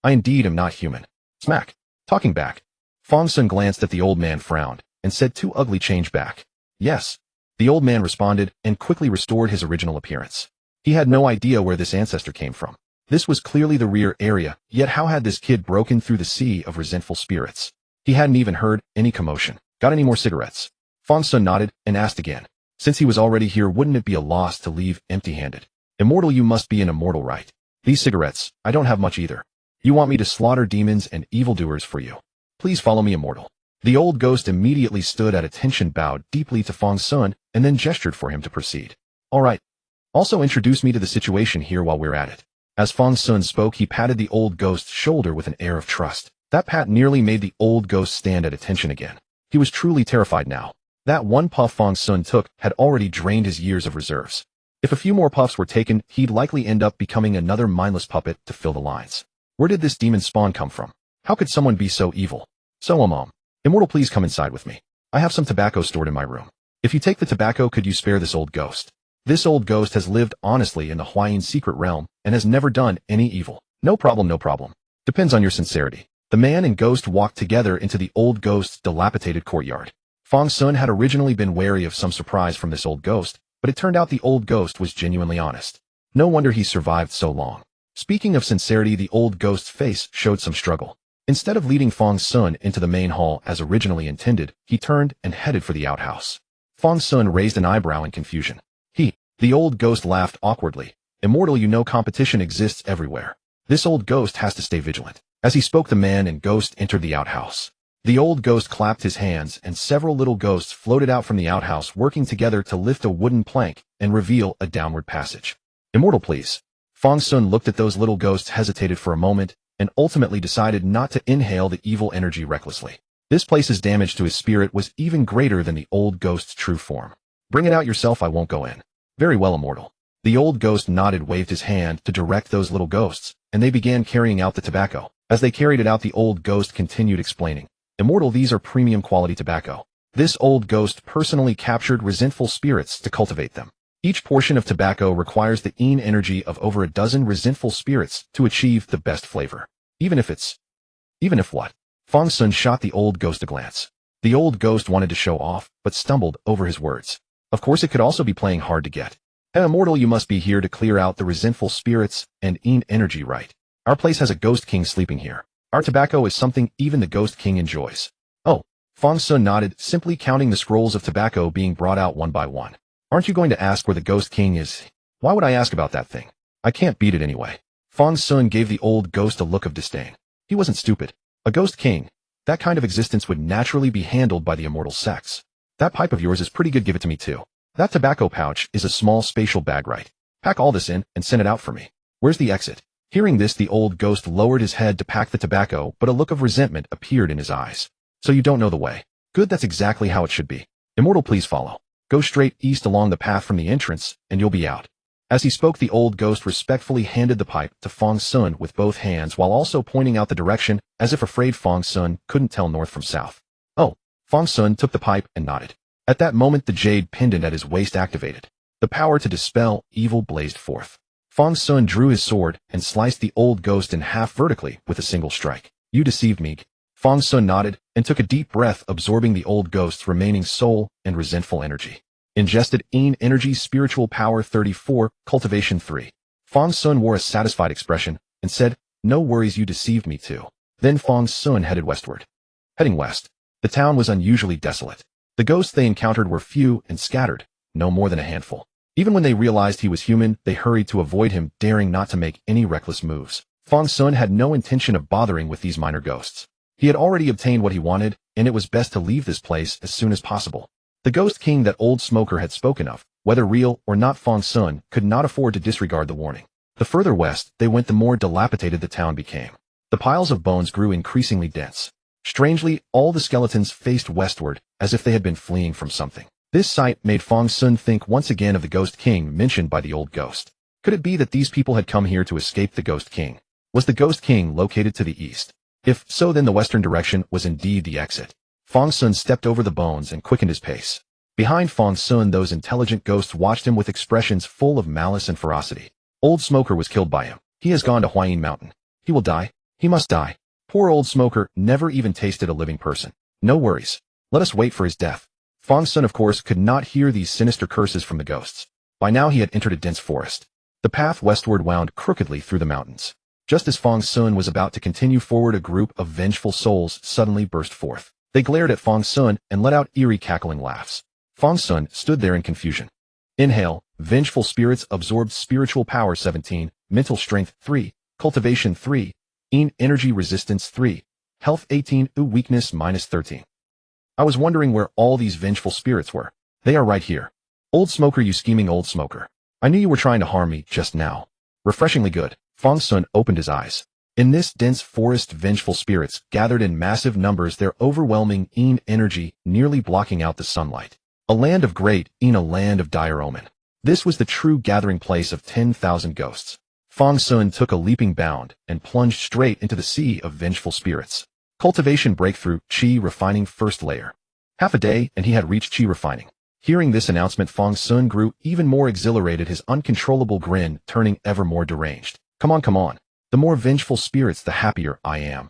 A: "I indeed am not human." Smack. Talking back. Fang Xun glanced at the old man, frowned, and said, "Too ugly, change back." "Yes." The old man responded and quickly restored his original appearance. He had no idea where this ancestor came from. This was clearly the rear area, yet how had this kid broken through the sea of resentful spirits? He hadn't even heard any commotion. "Got any more cigarettes?" Fang Xun nodded and asked again. Since he was already here, wouldn't it be a loss to leave empty-handed? "Immortal, you must be an immortal, right? These cigarettes, I don't have much either. You want me to slaughter demons and evildoers for you? Please follow me, immortal." The old ghost immediately stood at attention, bowed deeply to Fang Xun, and then gestured for him to proceed. "All right. Also introduce me to the situation here while we're at it." As Fang Xun spoke, he patted the old ghost's shoulder with an air of trust. That pat nearly made the old ghost stand at attention again. He was truly terrified now. That one puff Fang Xun took had already drained his years of reserves. If a few more puffs were taken, he'd likely end up becoming another mindless puppet to fill the lines. Where did this demon spawn come from? How could someone be so evil? So, immortal, please come inside with me. I have some tobacco stored in my room. If you take the tobacco, could you spare this old ghost? This old ghost has lived honestly in the Huayin secret realm and has never done any evil. No problem. Depends on your sincerity. The man and ghost walked together into the old ghost's dilapidated courtyard. Fang Xun had originally been wary of some surprise from this old ghost, but it turned out the old ghost was genuinely honest. No wonder he survived so long. Speaking of sincerity, the old ghost's face showed some struggle. Instead of leading Fang Xun into the main hall as originally intended, he turned and headed for the outhouse. Fang Xun raised an eyebrow in confusion. The old ghost laughed awkwardly. "Immortal, you know competition exists everywhere. This old ghost has to stay vigilant." As he spoke, the man and ghost entered the outhouse. The old ghost clapped his hands, and several little ghosts floated out from the outhouse, working together to lift a wooden plank and reveal a downward passage. Immortal, please. Fang Xun looked at those little ghosts, hesitated for a moment, and ultimately decided not to inhale the evil energy recklessly. This place's damage to his spirit was even greater than the old ghost's true form. Bring it out yourself, I won't go in. Very well, Immortal. The old ghost nodded, waved his hand to direct those little ghosts, and they began carrying out the tobacco. As they carried it out, the old ghost continued explaining. Immortal, these are premium quality tobacco. This old ghost personally captured resentful spirits to cultivate them. Each portion of tobacco requires the energy of over a dozen resentful spirits to achieve the best flavor. Even if what? Fang Xun shot the old ghost a glance. The old ghost wanted to show off, but stumbled over his words. Of course, it could also be playing hard to get. Hey, Immortal, you must be here to clear out the resentful spirits and energy, right? Our place has a ghost king sleeping here. Our tobacco is something even the ghost king enjoys. Oh, Fang Xun nodded, simply counting the scrolls of tobacco being brought out one by one. Aren't you going to ask where the ghost king is? Why would I ask about that thing? I can't beat it anyway. Fang Xun gave the old ghost a look of disdain. He wasn't stupid. A ghost king, that kind of existence would naturally be handled by the immortal sects. That pipe of yours is pretty good, give it to me too. That tobacco pouch is a small spatial bag, right? Pack all this in and send it out for me. Where's the exit? Hearing this, the old ghost lowered his head to pack the tobacco, but a look of resentment appeared in his eyes. So you don't know the way. Good, that's exactly how it should be. Immortal, please follow. Go straight east along the path from the entrance, and you'll be out. As he spoke, the old ghost respectfully handed the pipe to Fang Xun with both hands, while also pointing out the direction, as if afraid Fang Xun couldn't tell north from south. Oh, Fang Xun took the pipe and nodded. At that moment, the jade pendant at his waist activated. The power to dispel evil blazed forth. Fang Xun drew his sword and sliced the old ghost in half vertically with a single strike. You deceived me. Fang Xun nodded and took a deep breath, absorbing the old ghost's remaining soul and resentful energy. Ingested energy, spiritual power 34, cultivation 3. Fang Xun wore a satisfied expression and said, no worries, you deceived me too. Then Fang Xun headed westward. Heading west, the town was unusually desolate. The ghosts they encountered were few and scattered, no more than a handful. Even when they realized he was human, they hurried to avoid him, daring not to make any reckless moves. Fang Xun had no intention of bothering with these minor ghosts. He had already obtained what he wanted, and it was best to leave this place as soon as possible. The ghost king that old smoker had spoken of, whether real or not, Fang Xun could not afford to disregard the warning. The further west they went, the more dilapidated the town became. The piles of bones grew increasingly dense. Strangely, all the skeletons faced westward, as if they had been fleeing from something. This sight made Fang Xun think once again of the ghost king mentioned by the old ghost. Could it be that these people had come here to escape the ghost king? Was the ghost king located to the east? If so, then the western direction was indeed the exit. Fang Xun stepped over the bones and quickened his pace. Behind Fang Xun, those intelligent ghosts watched him with expressions full of malice and ferocity. Old Smoker was killed by him. He has gone to Huayin Mountain. He will die. He must die. Poor old Smoker never even tasted a living person. No worries. Let us wait for his death. Fang Xun, of course, could not hear these sinister curses from the ghosts. By now he had entered a dense forest. The path westward wound crookedly through the mountains. Just as Fang Xun was about to continue forward, a group of vengeful souls suddenly burst forth. They glared at Fang Xun and let out eerie cackling laughs. Fang Xun stood there in confusion. Inhale, vengeful spirits absorbed spiritual power 17, mental strength 3, cultivation 3, energy resistance 3, health 18, weakness -13. I was wondering where all these vengeful spirits were. They are right here. Old Smoker, you scheming old smoker. I knew you were trying to harm me just now. Refreshingly good. Fang Xun opened his eyes. In this dense forest, vengeful spirits gathered in massive numbers, their overwhelming energy nearly blocking out the sunlight. A land of great a land of dire omen. This was the true gathering place of 10,000 ghosts. Fang Xun took a leaping bound and plunged straight into the sea of vengeful spirits. Cultivation breakthrough, Qi refining first layer. Half a day and he had reached Qi refining. Hearing this announcement, Fang Xun grew even more exhilarated, his uncontrollable grin turning ever more deranged. Come on, come on. The more vengeful spirits, the happier I am.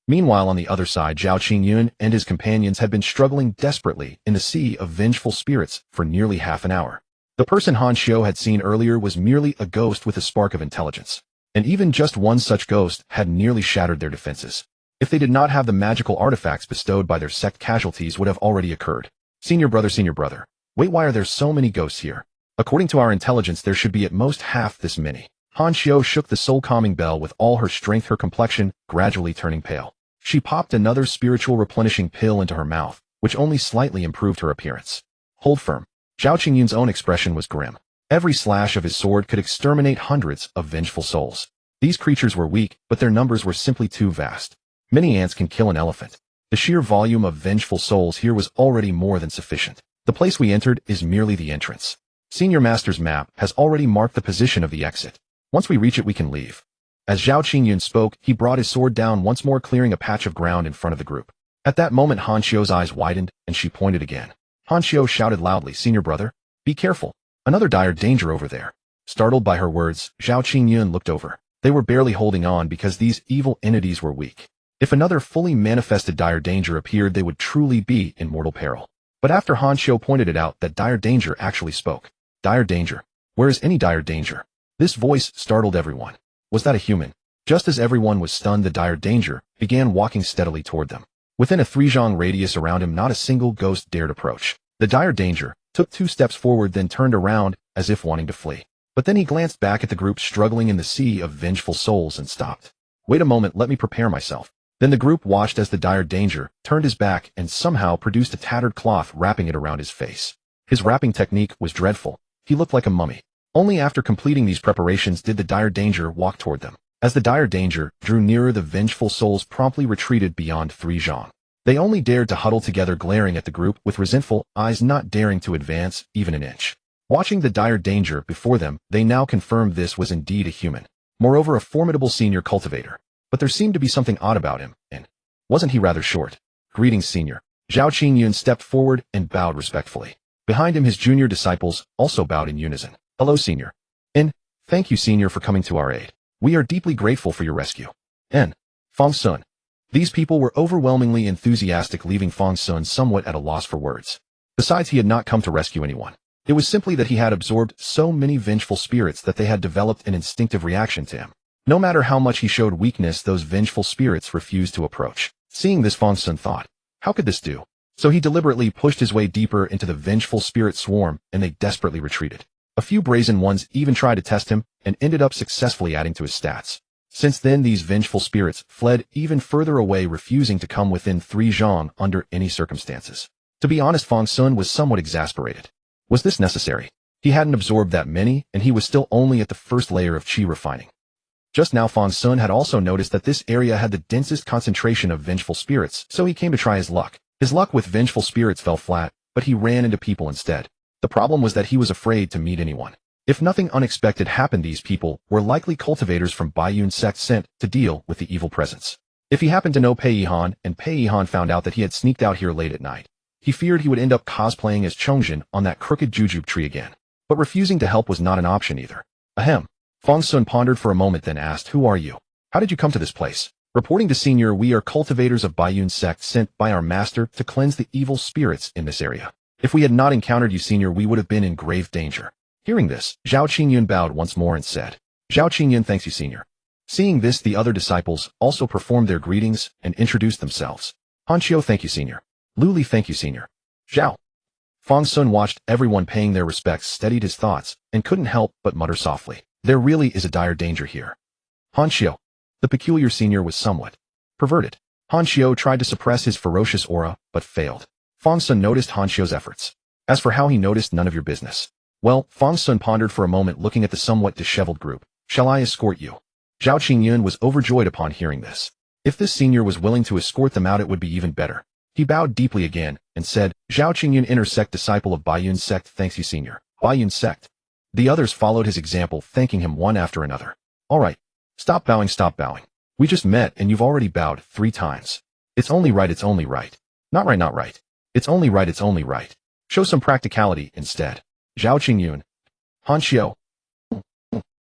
A: Meanwhile, on the other side, Zhao Qingyun and his companions had been struggling desperately in the sea of vengeful spirits for nearly half an hour. The person Han Xiu had seen earlier was merely a ghost with a spark of intelligence. And even just one such ghost had nearly shattered their defenses. If they did not have the magical artifacts bestowed by their sect, casualties would have already occurred. Senior brother. Wait, why are there so many ghosts here? According to our intelligence, there should be at most half this many. Han Xiu shook the soul-calming bell with all her strength, her complexion gradually turning pale. She popped another spiritual replenishing pill into her mouth, which only slightly improved her appearance. Hold firm. Zhao Qingyun's own expression was grim. Every slash of his sword could exterminate hundreds of vengeful souls. These creatures were weak, but their numbers were simply too vast. Many ants can kill an elephant. The sheer volume of vengeful souls here was already more than sufficient. The place we entered is merely the entrance. Senior Master's map has already marked the position of the exit. Once we reach it, we can leave. As Zhao Qingyun spoke, he brought his sword down once more, clearing a patch of ground in front of the group. At that moment, Han Xiu's eyes widened, and she pointed again. Han Xiu shouted loudly, "Senior brother, be careful. Another dire danger over there." Startled by her words, Zhao Qingyun looked over. They were barely holding on because these evil entities were weak. If another fully manifested dire danger appeared, they would truly be in mortal peril. But after Han Xiu pointed it out, that dire danger actually spoke. Dire danger? Where is any dire danger? This voice startled everyone. Was that a human? Just as everyone was stunned, the dire danger began walking steadily toward them. Within a 3-zhang radius around him, not a single ghost dared approach. The dire danger took 2 steps forward, then turned around as if wanting to flee. But then he glanced back at the group struggling in the sea of vengeful souls and stopped. "Wait a moment, let me prepare myself." Then the group watched as the dire danger turned his back and somehow produced a tattered cloth, wrapping it around his face. His wrapping technique was dreadful. He looked like a mummy. Only after completing these preparations did the dire danger walk toward them. As the dire danger drew nearer, the vengeful souls promptly retreated beyond 3-zhang. They only dared to huddle together, glaring at the group with resentful eyes, not daring to advance even an inch. Watching the dire danger before them, they now confirmed this was indeed a human. Moreover, a formidable senior cultivator. But there seemed to be something odd about him, and wasn't he rather short? "Greetings, senior." Zhao Qingyun stepped forward and bowed respectfully. Behind him, his junior disciples also bowed in unison. "Hello, senior." "And thank you, senior, for coming to our aid. We are deeply grateful for your rescue." "And Fang Xun." These people were overwhelmingly enthusiastic, leaving Fang Xun somewhat at a loss for words. Besides, he had not come to rescue anyone. It was simply that he had absorbed so many vengeful spirits that they had developed an instinctive reaction to him. No matter how much he showed weakness, those vengeful spirits refused to approach. Seeing this, Fang Xun thought, how could this do? So he deliberately pushed his way deeper into the vengeful spirit swarm, and they desperately retreated. A few brazen ones even tried to test him, and ended up successfully adding to his stats. Since then, these vengeful spirits fled even further away, refusing to come within 3-zhang under any circumstances. To be honest, Fang Xun was somewhat exasperated. Was this necessary? He hadn't absorbed that many, and he was still only at the first layer of qi refining. Just now, Fang Xun had also noticed that this area had the densest concentration of vengeful spirits, so he came to try his luck. His luck with vengeful spirits fell flat, but he ran into people instead. The problem was that he was afraid to meet anyone. If nothing unexpected happened, these people were likely cultivators from Baiyun sect sent to deal with the evil presence. If he happened to know Pei Han, and Pei Han found out that he had sneaked out here late at night, he feared he would end up cosplaying as Chongjin on that crooked jujube tree again. But refusing to help was not an option either. Ahem. Fang Xun pondered for a moment, then asked, "Who are you? How did you come to this place?" "Reporting to senior, we are cultivators of Baiyun sect sent by our master to cleanse the evil spirits in this area. If we had not encountered you, senior, we would have been in grave danger." Hearing this, Zhao Qingyun bowed once more and said, "Zhao Qingyun thanks you, senior." Seeing this, the other disciples also performed their greetings and introduced themselves. "Han Xiu, thank you, senior." "Lu Li, thank you, senior." "Zhao." Fang Xun watched everyone paying their respects, steadied his thoughts, and couldn't help but mutter softly, "There really is a dire danger here." Han Xiu. The peculiar senior was somewhat perverted. Han Xiu tried to suppress his ferocious aura, but failed. Fang Xun noticed Han Xiu's efforts. As for how he noticed, none of your business. Well, Fang Xun pondered for a moment, looking at the somewhat disheveled group. "Shall I escort you?" Zhao Qingyun was overjoyed upon hearing this. If this senior was willing to escort them out, it would be even better. He bowed deeply again, and said, "Zhao Qingyun, inner sect disciple of Baiyun sect, thanks you, senior." Baiyun sect. The others followed his example, thanking him one after another. "All right. Stop bowing, stop bowing. We just met, and you've already bowed 3 times. It's only right, it's only right. Not right, not right. It's only right, it's only right. Show some practicality instead." Zhao Qingyun. Han Xiu.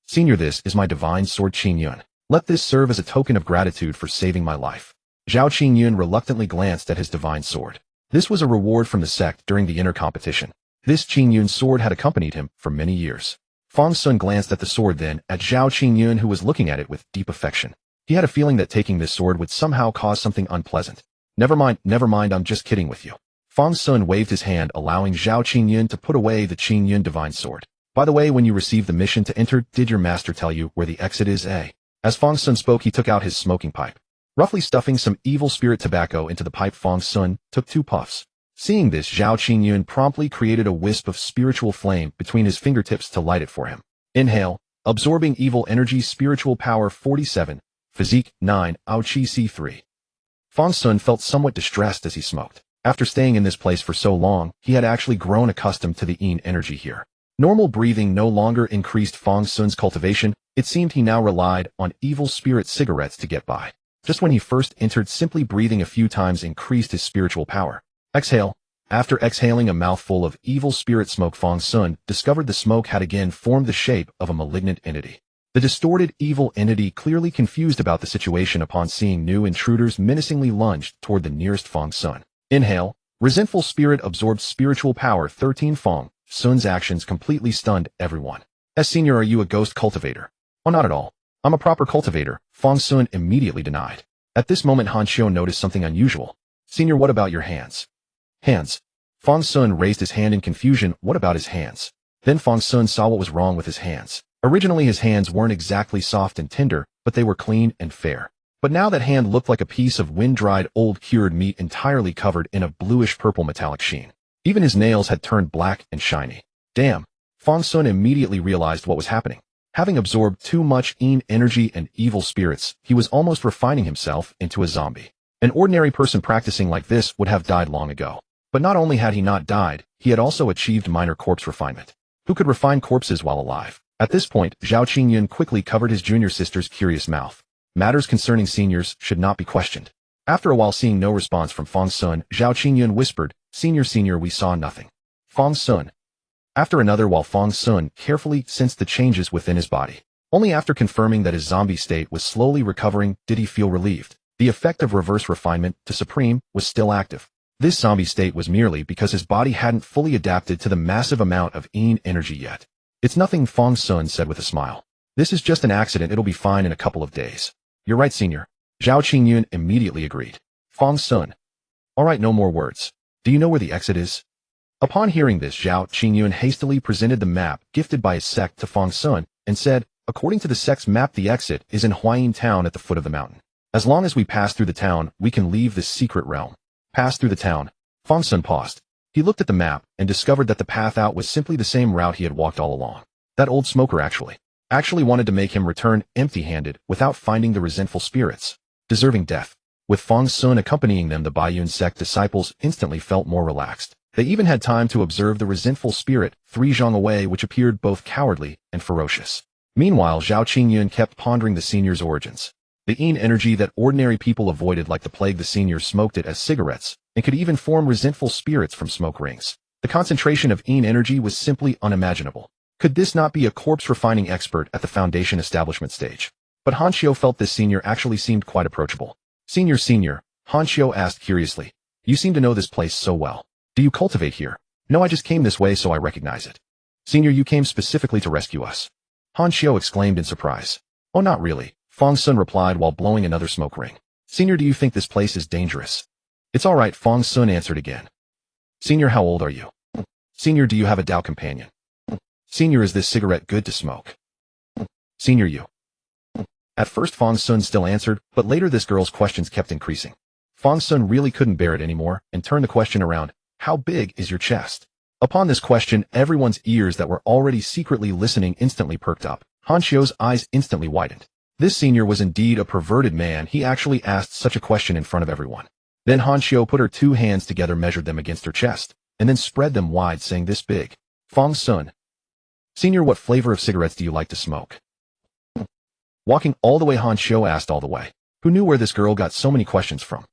A: "Senior, this is my divine sword Qingyun. Let this serve as a token of gratitude for saving my life." Zhao Qingyun reluctantly glanced at his divine sword. This was a reward from the sect during the inner competition. This Qingyun sword had accompanied him for many years. Fang Xun glanced at the sword, then at Zhao Qingyun, who was looking at it with deep affection. He had a feeling that taking this sword would somehow cause something unpleasant. Never mind, I'm just kidding with you." Fang Xun waved his hand, allowing Zhao Qingyun to put away the Qingyun divine sword. "By the way, when you received the mission to enter, did your master tell you where the exit is, eh?" As Fang Xun spoke, he took out his smoking pipe. Roughly stuffing some evil spirit tobacco into the pipe, Fang Xun took 2 puffs. Seeing this, Zhao Qingyun promptly created a wisp of spiritual flame between his fingertips to light it for him. Inhale, absorbing evil energy, spiritual power 47, physique 9, Ao Qi C3. Fang Xun felt somewhat distressed as he smoked. After staying in this place for so long, he had actually grown accustomed to the yin energy here. Normal breathing no longer increased Fang Xun's cultivation. It seemed he now relied on evil spirit cigarettes to get by. Just when he first entered, simply breathing a few times increased his spiritual power. Exhale. After exhaling a mouthful of evil spirit smoke, Fang Xun discovered the smoke had again formed the shape of a malignant entity. The distorted evil entity, clearly confused about the situation upon seeing new intruders, menacingly lunged toward the nearest Fang Xun. Inhale. Resentful spirit absorbed spiritual power 13. Fang Xun's actions completely stunned everyone. Senior, are you a ghost cultivator? Oh, not at all. I'm a proper cultivator, Fang Xun immediately denied. At this moment, Han Xiu noticed something unusual. Senior, what about your hands? Hands. Fang Xun raised his hand in confusion. What about his hands? Then Fang Xun saw what was wrong with his hands. Originally, his hands weren't exactly soft and tender, but they were clean and fair. But now that hand looked like a piece of wind-dried old cured meat entirely covered in a bluish-purple metallic sheen. Even his nails had turned black and shiny. Damn! Fang Xun immediately realized what was happening. Having absorbed too much yin energy and evil spirits, he was almost refining himself into a zombie. An ordinary person practicing like this would have died long ago. But not only had he not died, he had also achieved minor corpse refinement. Who could refine corpses while alive? At this point, Zhao Qingyun quickly covered his junior sister's curious mouth. Matters concerning seniors should not be questioned. After a while, seeing no response from Fang Xun, Zhao Qingyun whispered, Senior, we saw nothing. Fang Xun. After another while, Fang Xun carefully sensed the changes within his body. Only after confirming that his zombie state was slowly recovering did he feel relieved. The effect of reverse refinement to supreme was still active. This zombie state was merely because his body hadn't fully adapted to the massive amount of yin energy yet. It's nothing, Fang Xun said with a smile. This is just an accident, it'll be fine in a couple of days. You're right, senior. Zhao Qingyun immediately agreed. Fang Xun. Alright, no more words. Do you know where the exit is? Upon hearing this, Zhao Qingyun hastily presented the map gifted by his sect to Fang Xun and said, according to the sect's map, the exit is in Huayin town at the foot of the mountain. As long as we pass through the town, we can leave this secret realm. Pass through the town. Fang Xun paused. He looked at the map and discovered that the path out was simply the same route he had walked all along. That old smoker actually wanted to make him return empty-handed without finding the resentful spirits, deserving death. With Fang Xun accompanying them, the Baiyun sect disciples instantly felt more relaxed. They even had time to observe the resentful spirit 3 zhang away, which appeared both cowardly and ferocious. Meanwhile, Zhao Qingyun kept pondering the senior's origins. The yin energy that ordinary people avoided like the plague, the senior smoked it as cigarettes and could even form resentful spirits from smoke rings. The concentration of yin energy was simply unimaginable. Could this not be a corpse refining expert at the foundation establishment stage? But Han Xiu felt this senior actually seemed quite approachable. Senior, Han Xiu asked curiously. You seem to know this place so well. Do you cultivate here? No, I just came this way so I recognize it. Senior, you came specifically to rescue us? Han Xiu exclaimed in surprise. Oh, not really, Fang Xun replied while blowing another smoke ring. Senior, do you think this place is dangerous? It's all right, Fang Xun answered again. Senior, how old are you? Senior, do you have a Dao companion? Senior, is this cigarette good to smoke? Senior, you. At first Fang Xun still answered, but later this girl's questions kept increasing. Fang Xun really couldn't bear it anymore and turned the question around. How big is your chest? Upon this question, everyone's ears that were already secretly listening instantly perked up. Han Xiu's eyes instantly widened. This senior was indeed a perverted man. He actually asked such a question in front of everyone. Then Han Xiu put her 2 hands together, measured them against her chest, and then spread them wide, saying, this big. Fang Xun. Senior, what flavor of cigarettes do you like to smoke? Walking all the way, Han Xiu asked all the way. Who knew where this girl got so many questions from?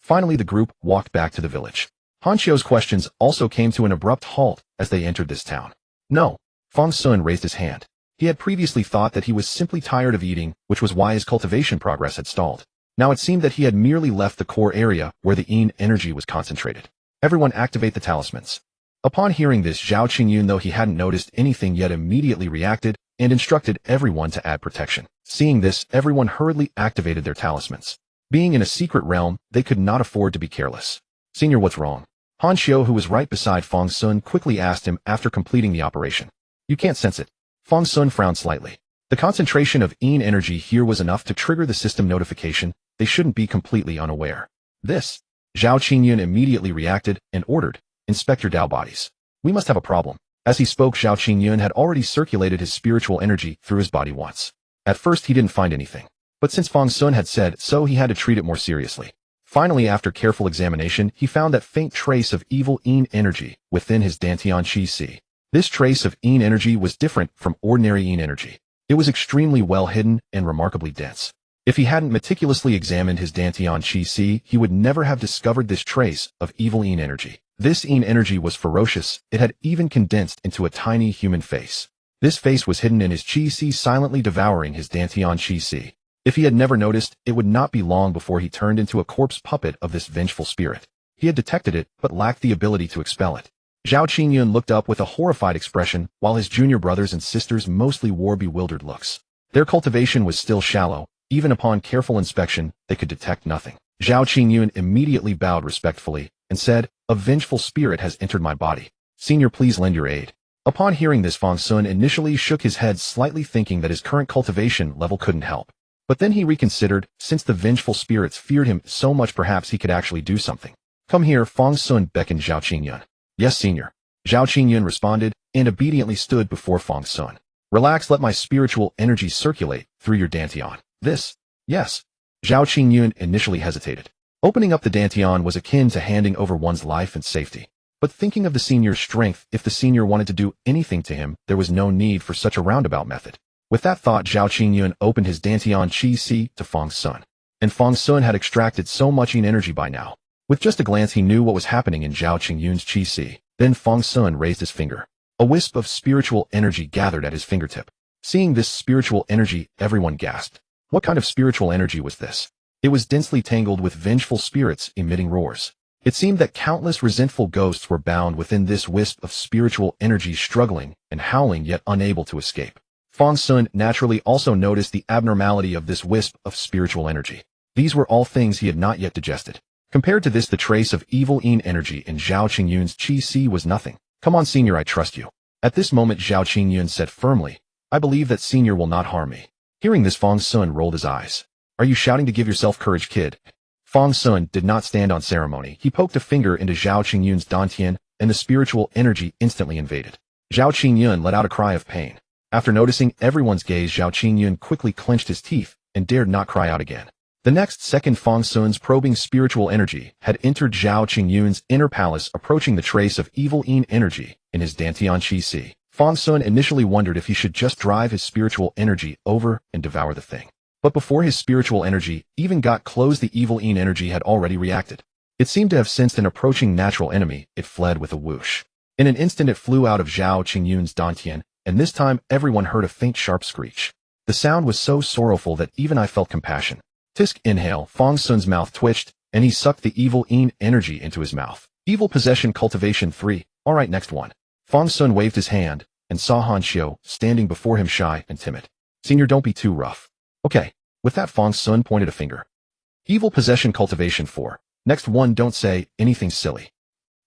A: Finally, the group walked back to the village. Han Xiu's questions also came to an abrupt halt as they entered this town. No. Fang Xun raised his hand. He had previously thought that he was simply tired of eating, which was why his cultivation progress had stalled. Now it seemed that he had merely left the core area where the yin energy was concentrated. Everyone activate the talismans. Upon hearing this, Zhao Qingyun, though he hadn't noticed anything yet, immediately reacted and instructed everyone to add protection. Seeing this, everyone hurriedly activated their talismans. Being in a secret realm, they could not afford to be careless. Senior, what's wrong? Han Xiu, who was right beside Fang Xun, quickly asked him after completing the operation. You can't sense it. Fang Xun frowned slightly. The concentration of yin energy here was enough to trigger the system notification. They shouldn't be completely unaware. This. Zhao Qingyun immediately reacted and ordered, "Inspect your Dao bodies. We must have a problem." As he spoke, Zhao Qingyun had already circulated his spiritual energy through his body once. At first he didn't find anything. But since Fang Xun had said so, he had to treat it more seriously. Finally, after careful examination, he found that faint trace of evil yin energy within his dantian qi si. This trace of yin energy was different from ordinary yin energy. It was extremely well hidden and remarkably dense. If he hadn't meticulously examined his dantian qi si, he would never have discovered this trace of evil yin energy. This yin energy was ferocious. It had even condensed into a tiny human face. This face was hidden in his qi si, silently devouring his dantian qi si. If he had never noticed, it would not be long before he turned into a corpse puppet of this vengeful spirit. He had detected it, but lacked the ability to expel it. Zhao Qingyun looked up with a horrified expression, while his junior brothers and sisters mostly wore bewildered looks. Their cultivation was still shallow. Even upon careful inspection, they could detect nothing. Zhao Qingyun immediately bowed respectfully and said, "A vengeful spirit has entered my body. Senior, please lend your aid." Upon hearing this, Fang Xun initially shook his head slightly, thinking that his current cultivation level couldn't help. But then he reconsidered. Since the vengeful spirits feared him so much, perhaps he could actually do something. "Come here," Fang Xun beckoned Zhao Qingyun. "Yes, senior." Zhao Qingyun responded and obediently stood before Fang Xun. "Relax, let my spiritual energy circulate through your dantian." "This?" "Yes." Zhao Qingyun initially hesitated. Opening up the dantian was akin to handing over one's life and safety. But thinking of the senior's strength, if the senior wanted to do anything to him, there was no need for such a roundabout method. With that thought, Zhao Qingyun opened his dantian qi si to Fang Xun. And Fang Xun had extracted so much yin energy by now. With just a glance, he knew what was happening in Zhao Qingyun's qi si. Then Fang Xun raised his finger. A wisp of spiritual energy gathered at his fingertip. Seeing this spiritual energy, everyone gasped. What kind of spiritual energy was this? It was densely tangled with vengeful spirits emitting roars. It seemed that countless resentful ghosts were bound within this wisp of spiritual energy, struggling and howling yet unable to escape. Fang Xun naturally also noticed the abnormality of this wisp of spiritual energy. These were all things he had not yet digested. Compared to this, the trace of evil yin energy in Zhao Qingyun's qi si was nothing. "Come on, senior, I trust you." At this moment, Zhao Qingyun said firmly, "I believe that senior will not harm me." Hearing this, Fang Xun rolled his eyes. "Are you shouting to give yourself courage, kid?" Fang Xun did not stand on ceremony. He poked a finger into Zhao Qingyun's dantian, and the spiritual energy instantly invaded. Zhao Qingyun let out a cry of pain. After noticing everyone's gaze, Zhao Qingyun quickly clenched his teeth and dared not cry out again. The next second, Fang Xun's probing spiritual energy had entered Zhao Qingyun's inner palace, approaching the trace of evil yin energy in his dantian qi si. Fang Xun initially wondered if he should just drive his spiritual energy over and devour the thing. But before his spiritual energy even got close, the evil yin energy had already reacted. It seemed to have sensed an approaching natural enemy. It fled with a whoosh. In an instant, it flew out of Zhao Qingyun's dantian, and this time everyone heard a faint sharp screech. The sound was so sorrowful that even I felt compassion. Tisk, inhale. Fang Xun's mouth twitched, and he sucked the evil yin energy into his mouth. Evil possession cultivation 3. Alright, next one. Fang Xun waved his hand, and saw Han Xiu standing before him, shy and timid. "Senior, don't be too rough." "Okay." With that, Fang Xun pointed a finger. Evil possession cultivation 4. Next one, don't say anything silly.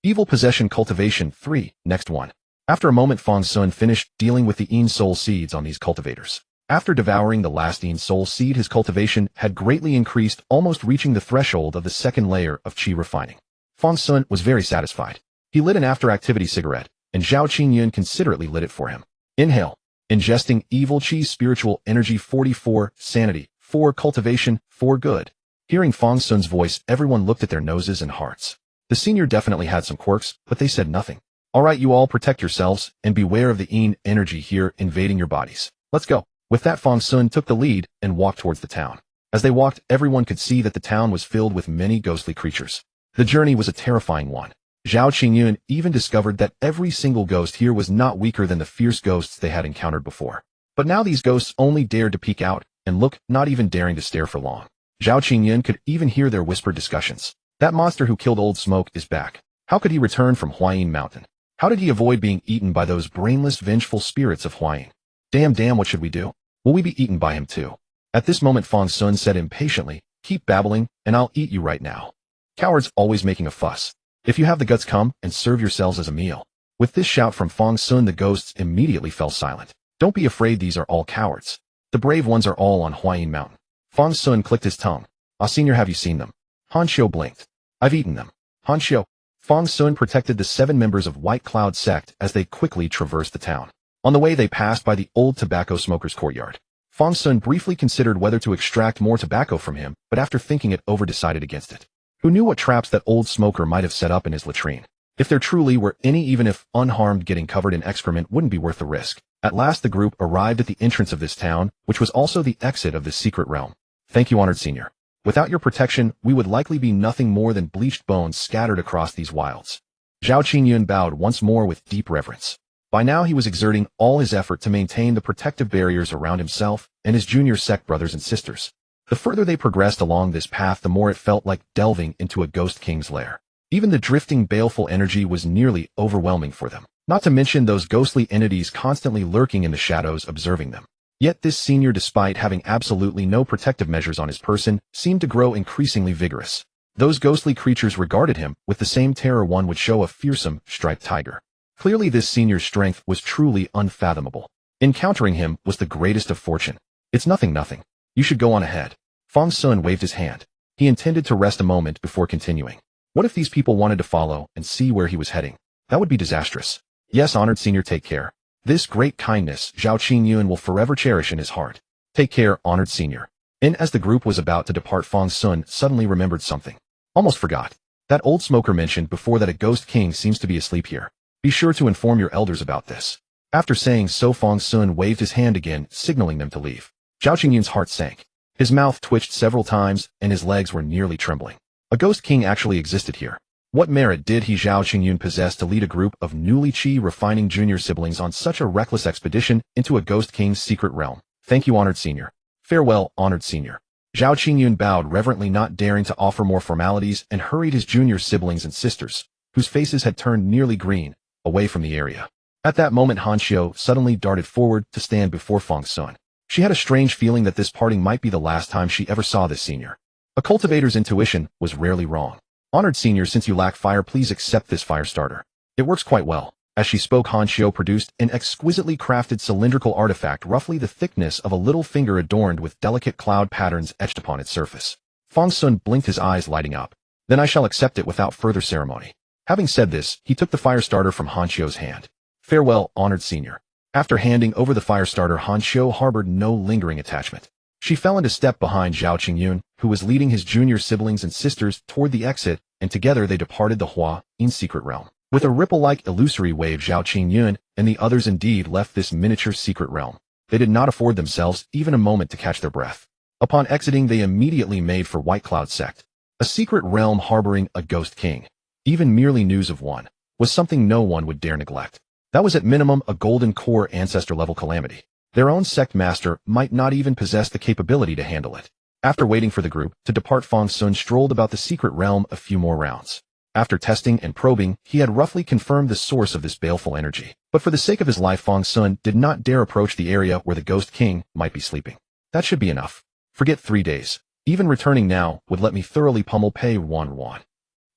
A: Evil possession cultivation 3. Next one. After a moment, Fang Xun finished dealing with the yin soul seeds on these cultivators. After devouring the last yin soul seed, his cultivation had greatly increased, almost reaching the threshold of the second layer of qi refining. Fang Xun was very satisfied. He lit an after-activity cigarette, and Zhao Qingyun considerately lit it for him. Inhale. Ingesting evil qi spiritual energy 44, sanity, 4 cultivation, 4 good. Hearing Fang Xun's voice, everyone looked at their noses and hearts. The senior definitely had some quirks, but they said nothing. "Alright, you all protect yourselves, and beware of the yin energy here invading your bodies. Let's go." With that, Fang Xun took the lead and walked towards the town. As they walked, everyone could see that the town was filled with many ghostly creatures. The journey was a terrifying one. Zhao Qingyun even discovered that every single ghost here was not weaker than the fierce ghosts they had encountered before. But now these ghosts only dared to peek out and look, not even daring to stare for long. Zhao Qingyun could even hear their whispered discussions. That monster who killed Old Smoke is back. How could he return from Huayin Mountain? How did he avoid being eaten by those brainless, vengeful spirits of Huayin? Damn, what should we do? Will we be eaten by him too? At this moment, Fang Xun said impatiently, "Keep babbling, and I'll eat you right now." Cowards always making a fuss. If you have the guts, come and serve yourselves as a meal. With this shout from Fang Xun, the ghosts immediately fell silent. Don't be afraid, these are all cowards. The brave ones are all on Huayin Mountain. Fang Xun clicked his tongue. Ah, senior, have you seen them? Han Xiu blinked. I've eaten them. Han Xiu. Fang Xun protected the 7 members of White Cloud Sect as they quickly traversed the town. On the way they passed by the old tobacco smoker's courtyard. Fang Xun briefly considered whether to extract more tobacco from him, but after thinking it over decided against it. Who knew what traps that old smoker might have set up in his latrine? If there truly were any, even if unharmed, getting covered in excrement wouldn't be worth the risk. At last the group arrived at the entrance of this town, which was also the exit of this secret realm. Thank you, honored senior. Without your protection, we would likely be nothing more than bleached bones scattered across these wilds. Zhao Qingyun bowed once more with deep reverence. By now he was exerting all his effort to maintain the protective barriers around himself and his junior sect brothers and sisters. The further they progressed along this path, the more it felt like delving into a ghost king's lair. Even the drifting baleful energy was nearly overwhelming for them, not to mention those ghostly entities constantly lurking in the shadows observing them. Yet this senior, despite having absolutely no protective measures on his person, seemed to grow increasingly vigorous. Those ghostly creatures regarded him with the same terror one would show a fearsome, striped tiger. Clearly this senior's strength was truly unfathomable. Encountering him was the greatest of fortune. It's nothing. You should go on ahead. Fang Xun waved his hand. He intended to rest a moment before continuing. What if these people wanted to follow and see where he was heading? That would be disastrous. Yes, honored senior, take care. This great kindness Zhao Qingyun will forever cherish in his heart. Take care, honored senior. And as the group was about to depart, Fang Xun suddenly remembered something. Almost forgot. That old smoker mentioned before that a ghost king seems to be asleep here. Be sure to inform your elders about this. After saying so, Fang Xun waved his hand again, signaling them to leave. Zhao Qingyun's heart sank. His mouth twitched several times, and his legs were nearly trembling. A ghost king actually existed here. What merit did he, Zhao Qingyun, possess to lead a group of newly refining junior siblings on such a reckless expedition into a ghost king's secret realm? Thank you, honored senior. Farewell, honored senior. Zhao Qingyun bowed reverently, not daring to offer more formalities, and hurried his junior siblings and sisters, whose faces had turned nearly green, away from the area. At that moment Han Xiu suddenly darted forward to stand before Fang Xun. She had a strange feeling that this parting might be the last time she ever saw this senior. A cultivator's intuition was rarely wrong. Honored senior, since you lack fire, please accept this fire starter. It works quite well. As she spoke, Han Xiu produced an exquisitely crafted cylindrical artifact roughly the thickness of a little finger, adorned with delicate cloud patterns etched upon its surface. Fang Xun blinked, his eyes lighting up. Then I shall accept it without further ceremony. Having said this, he took the fire starter from Han Xiu's hand. Farewell, honored senior. After handing over the fire starter, Han Xiu harbored no lingering attachment. She fell into step behind Zhao Qingyun, who was leading his junior siblings and sisters toward the exit, and together they departed the Huayin secret realm. With a ripple-like illusory wave, Zhao Qingyun and the others indeed left this miniature secret realm. They did not afford themselves even a moment to catch their breath. Upon exiting, they immediately made for White Cloud Sect, a secret realm harboring a ghost king. Even merely news of one was something no one would dare neglect. That was at minimum a golden core ancestor-level calamity. Their own sect master might not even possess the capability to handle it. After waiting for the group to depart, Fang Xun strolled about the secret realm a few more rounds. After testing and probing, he had roughly confirmed the source of this baleful energy. But for the sake of his life, Fang Xun did not dare approach the area where the ghost king might be sleeping. That should be enough. Forget 3 days. Even returning now would let me thoroughly pummel Pei Ruanruan.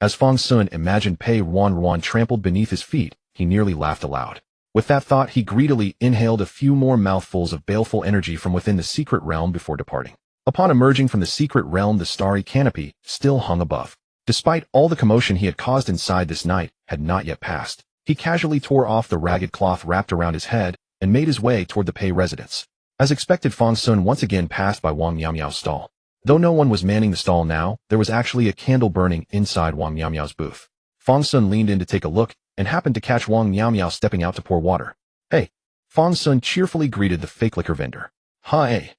A: As Fang Xun imagined Pei Ruanruan trampled beneath his feet, he nearly laughed aloud. With that thought, he greedily inhaled a few more mouthfuls of baleful energy from within the secret realm before departing. Upon emerging from the secret realm, the starry canopy still hung above. Despite all the commotion he had caused inside, this night had not yet passed. He casually tore off the ragged cloth wrapped around his head and made his way toward the Pei residence. As expected, Fang Xun once again passed by Wang Miao's stall. Though no one was manning the stall now, there was actually a candle burning inside Wang Miao's booth. Fang Xun leaned in to take a look and happened to catch Wang Miao stepping out to pour water. Hey! Fang Xun cheerfully greeted the fake liquor vendor. Hi!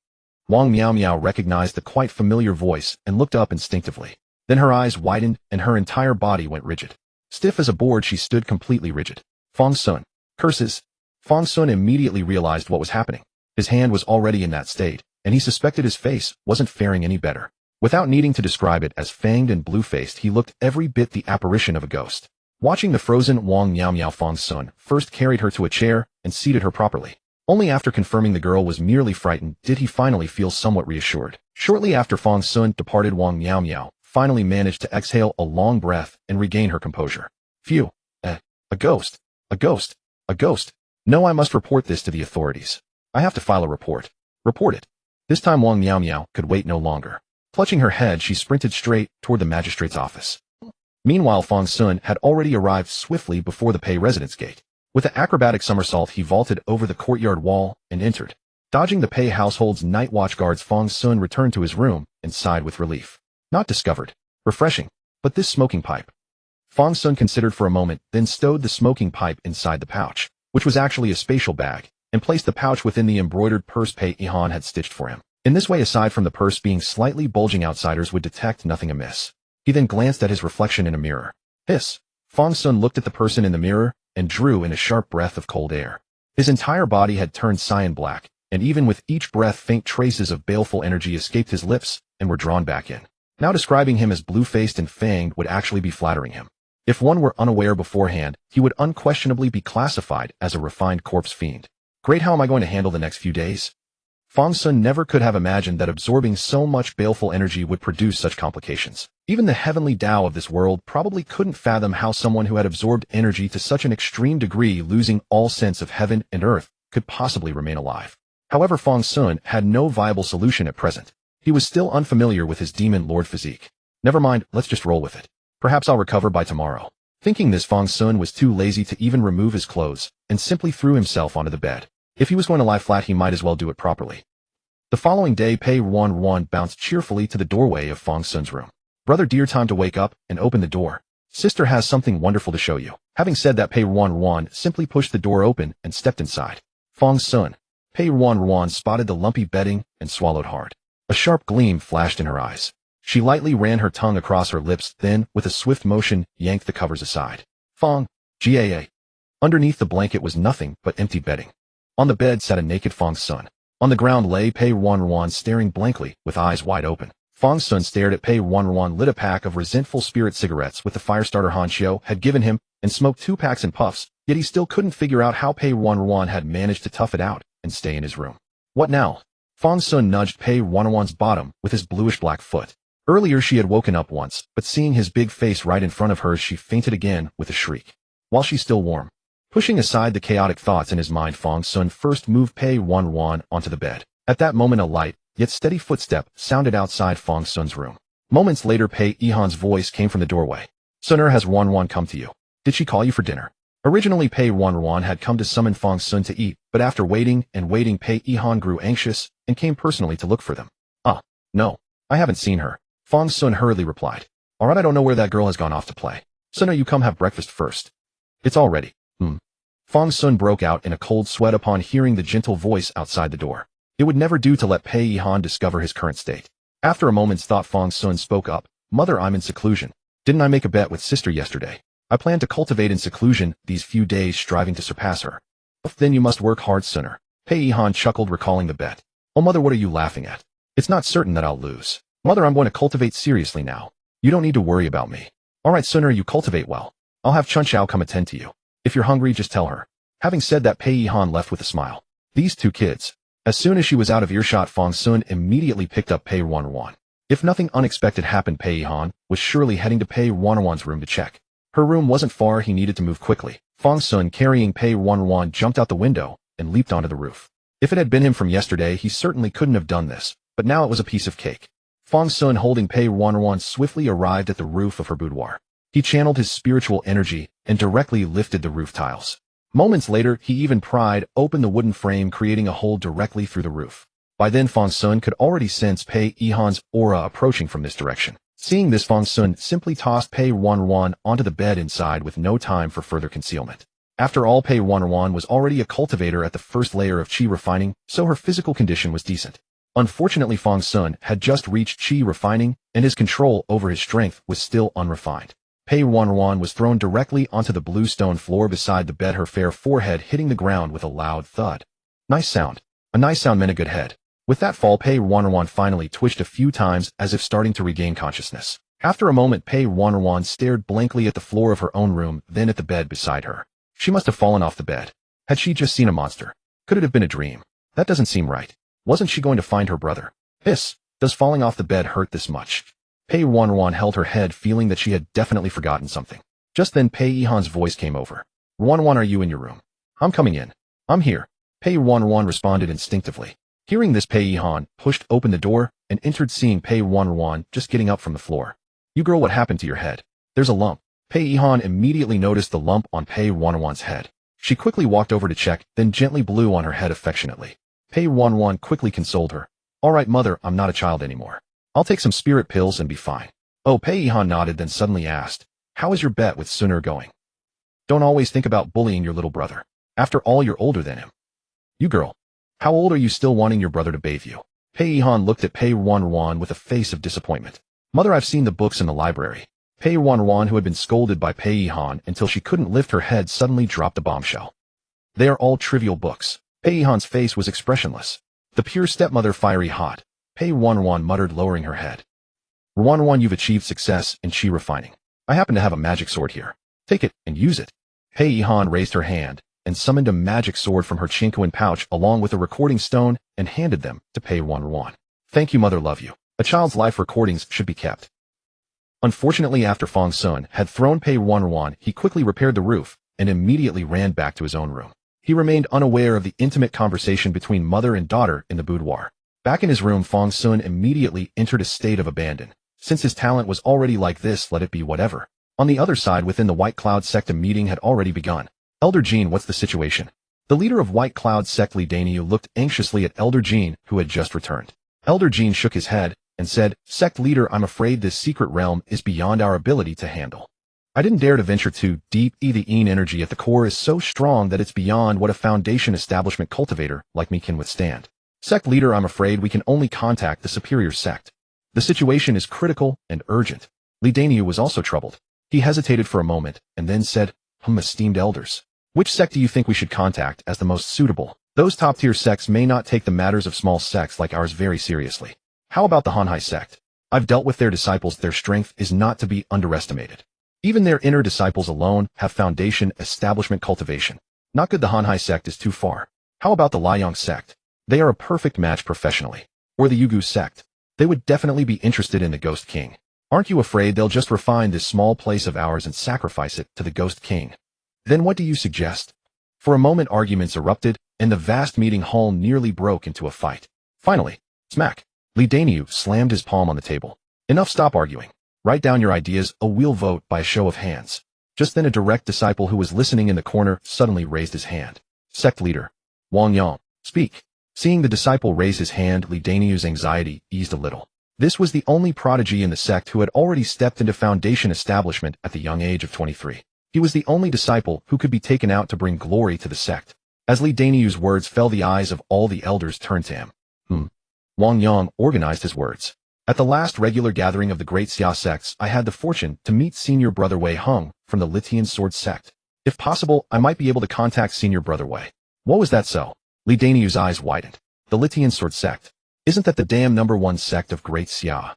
A: Wang Miao recognized the quite familiar voice and looked up instinctively. Then her eyes widened and her entire body went rigid. Stiff as a board, she stood completely rigid. Fang Xun. Curses! Fang Xun immediately realized what was happening. His hand was already in that state, and he suspected his face wasn't faring any better. Without needing to describe it as fanged and blue-faced, he looked every bit the apparition of a ghost. Watching the frozen Wang Miao, Fang Xun first carried her to a chair and seated her properly. Only after confirming the girl was merely frightened did he finally feel somewhat reassured. Shortly after Fang Xun departed, Wang Miao finally managed to exhale a long breath and regain her composure. Phew. A ghost. A ghost. A ghost. No, I must report this to the authorities. I have to file a report. reported. This time Wang Miao Miao could wait no longer. Clutching her head, she sprinted straight toward the magistrate's office. Meanwhile, Fang Xun had already arrived swiftly before the Pei residence gate. With an acrobatic somersault, he vaulted over the courtyard wall and entered. Dodging the Pei household's night watch guards, Fang Xun returned to his room and sighed with relief. Not discovered. Refreshing. But this smoking pipe. Fang Xun considered for a moment, then stowed the smoking pipe inside the pouch, which was actually a spatial bag, and placed the pouch within the embroidered purse Pei Yihan had stitched for him. In this way, aside from the purse being slightly bulging, outsiders would detect nothing amiss. He then glanced at his reflection in a mirror. Hiss! Fang Xun looked at the person in the mirror and drew in a sharp breath of cold air. His entire body had turned cyan black, and even with each breath faint traces of baleful energy escaped his lips and were drawn back in. Now describing him as blue-faced and fanged would actually be flattering him. If one were unaware beforehand, he would unquestionably be classified as a refined corpse fiend. Great, how am I going to handle the next few days? Fang Xun never could have imagined that absorbing so much baleful energy would produce such complications. Even the heavenly Tao of this world probably couldn't fathom how someone who had absorbed energy to such an extreme degree, losing all sense of heaven and earth, could possibly remain alive. However, Fang Xun had no viable solution at present. He was still unfamiliar with his demon lord physique. Never mind, let's just roll with it. Perhaps I'll recover by tomorrow. Thinking this, Fang Xun was too lazy to even remove his clothes, and simply threw himself onto the bed. If he was going to lie flat, he might as well do it properly. The following day, Pei Ruanruan bounced cheerfully to the doorway of Fang Xun's room. Brother dear, time to wake up and open the door. Sister has something wonderful to show you. Having said that, Pei Ruanruan simply pushed the door open and stepped inside. Fang Xun. Pei Ruanruan spotted the lumpy bedding and swallowed hard. A sharp gleam flashed in her eyes. She lightly ran her tongue across her lips, then, with a swift motion, yanked the covers aside. Fang. Gaa. Underneath the blanket was nothing but empty bedding. On the bed sat a naked Fang Xun. On the ground lay Pei Ruanruan, staring blankly, with eyes wide open. Fang Xun stared at Pei Ruanruan, lit a pack of resentful spirit cigarettes with the firestarter Hanxiu had given him, and smoked 2 packs in puffs, yet he still couldn't figure out how Pei Ruanruan had managed to tough it out and stay in his room. What now? Fang Xun nudged Pei Ruanruan's bottom with his bluish-black foot. Earlier she had woken up once, but seeing his big face right in front of hers, she fainted again with a shriek. While she's still warm. Pushing aside the chaotic thoughts in his mind, Fang Xun first moved Pei Ruanruan onto the bed. At that moment, a light, yet steady footstep sounded outside Fang Xun's room. Moments later, Pei Yihan's voice came from the doorway. Sunner, has Ruanruan come to you? Did she call you for dinner? Originally, Pei Ruanruan had come to summon Fang Xun to eat, but after waiting and waiting, Pei Yihan grew anxious and came personally to look for them. No. I haven't seen her. Fang Xun hurriedly replied. Alright, I don't know where that girl has gone off to play. Sunner, you come have breakfast first. It's all ready. Fang Xun broke out in a cold sweat upon hearing the gentle voice outside the door. It would never do to let Pei Yihan discover his current state. After a moment's thought, Fang Xun spoke up. Mother, I'm in seclusion. Didn't I make a bet with sister yesterday? I plan to cultivate in seclusion these few days, striving to surpass her. Then you must work hard, Sunner. Pei Yihan chuckled, recalling the bet. Oh, mother, what are you laughing at? It's not certain that I'll lose. Mother, I'm going to cultivate seriously now. You don't need to worry about me. Alright, Sunner, you cultivate well. I'll have Chun Xiao come attend to you. If you're hungry, just tell her. Having said that, Pei Yihan left with a smile. These 2 kids. As soon as she was out of earshot, Fang Xun immediately picked up Pei Ruanruan. If nothing unexpected happened, Pei Yihan was surely heading to Pei Ruanruan's room to check. Her room wasn't far, he needed to move quickly. Fang Xun, carrying Pei Ruanruan, jumped out the window and leaped onto the roof. If it had been him from yesterday, he certainly couldn't have done this, but now it was a piece of cake. Fang Xun, holding Pei Ruanruan, swiftly arrived at the roof of her boudoir. He channeled his spiritual energy and directly lifted the roof tiles. Moments later, he even pried open the wooden frame, creating a hole directly through the roof. By then, Fang Xun could already sense Pei Yihan's aura approaching from this direction. Seeing this, Fang Xun simply tossed Pei Ruanruan onto the bed inside with no time for further concealment. After all, Pei Ruanruan was already a cultivator at the first layer of qi refining, so her physical condition was decent. Unfortunately, Fang Xun had just reached qi refining, and his control over his strength was still unrefined. Pei Ruanruan was thrown directly onto the blue stone floor beside the bed, her fair forehead hitting the ground with a loud thud. Nice sound. A nice sound meant a good head. With that fall, Pei Ruanruan finally twitched a few times as if starting to regain consciousness. After a moment, Pei Ruanruan stared blankly at the floor of her own room, then at the bed beside her. She must have fallen off the bed. Had she just seen a monster? Could it have been a dream? That doesn't seem right. Wasn't she going to find her brother? Hiss! Does falling off the bed hurt this much? Pei Ruanruan held her head, feeling that she had definitely forgotten something. Just then, Pei Yihan's voice came over. Ruanruan, are you in your room? I'm coming in. I'm here. Pei Ruanruan responded instinctively. Hearing this, Pei Yihan pushed open the door and entered, seeing Pei Ruanruan just getting up from the floor. You girl, what happened to your head? There's a lump. Pei Yihan immediately noticed the lump on Pei Ruanruan's head. She quickly walked over to check, then gently blew on her head affectionately. Pei Ruanruan quickly consoled her. All right, mother, I'm not a child anymore. I'll take some spirit pills and be fine. Oh, Pei Yihan nodded, then suddenly asked, how is your bet with Xun going? Don't always think about bullying your little brother. After all, you're older than him. You girl, how old are you still wanting your brother to bathe you? Pei Yihan looked at Pei Ruanruan with a face of disappointment. Mother, I've seen the books in the library. Pei Ruanruan, who had been scolded by Pei Yihan until she couldn't lift her head, suddenly dropped a bombshell. They are all trivial books. Pei Yihan's face was expressionless. The pure stepmother, fiery hot. Pei Ruanruan muttered, lowering her head. Ruanruan, you've achieved success in chi refining. I happen to have a magic sword here. Take it and use it. Pei Yihan raised her hand and summoned a magic sword from her chinquan pouch along with a recording stone and handed them to Pei Ruanruan. Thank you, mother, love you. A child's life recordings should be kept. Unfortunately, after Fang Xun had thrown Pei Ruanruan, he quickly repaired the roof and immediately ran back to his own room. He remained unaware of the intimate conversation between mother and daughter in the boudoir. Back in his room, Fang Xun immediately entered a state of abandon. Since his talent was already like this, let it be whatever. On the other side, within the White Cloud Sect, a meeting had already begun. Elder Jean, what's the situation? The leader of White Cloud Sect, Li Daniu, looked anxiously at Elder Jean, who had just returned. Elder Jean shook his head and said, Sect leader, I'm afraid this secret realm is beyond our ability to handle. I didn't dare to venture too deep. The energy at the core is so strong that it's beyond what a foundation establishment cultivator like me can withstand. Sect leader, I'm afraid we can only contact the superior sect. The situation is critical and urgent. Li Daniu was also troubled. He hesitated for a moment and then said, esteemed elders, which sect do you think we should contact as the most suitable? Those top-tier sects may not take the matters of small sects like ours very seriously. How about the Hanhai sect? I've dealt with their disciples. Their strength is not to be underestimated. Even their inner disciples alone have foundation establishment cultivation. Not good. The Hanhai sect is too far. How about the Liang sect? They are a perfect match professionally. Or the Yugu sect. They would definitely be interested in the Ghost King. Aren't you afraid they'll just refine this small place of ours and sacrifice it to the Ghost King? Then what do you suggest? For a moment, arguments erupted, and the vast meeting hall nearly broke into a fight. Finally, smack! Li Daniu slammed his palm on the table. Enough, stop arguing. Write down your ideas, we'll vote by a show of hands. Just then a direct disciple who was listening in the corner suddenly raised his hand. Sect leader, Wang Yang, speak. Seeing the disciple raise his hand, Li Daniu's anxiety eased a little. This was the only prodigy in the sect who had already stepped into foundation establishment at the young age of 23. He was the only disciple who could be taken out to bring glory to the sect. As Li Daniu's words fell, the eyes of all the elders turned to him. Wang Yang organized his words. At the last regular gathering of the great Xia sects, I had the fortune to meet senior brother Wei Heng from the Litian Sword sect. If possible, I might be able to contact senior brother Wei. What was that so? Li Daniu's eyes widened. The Litian Sword sect. Isn't that the damn #1 sect of Great Xia?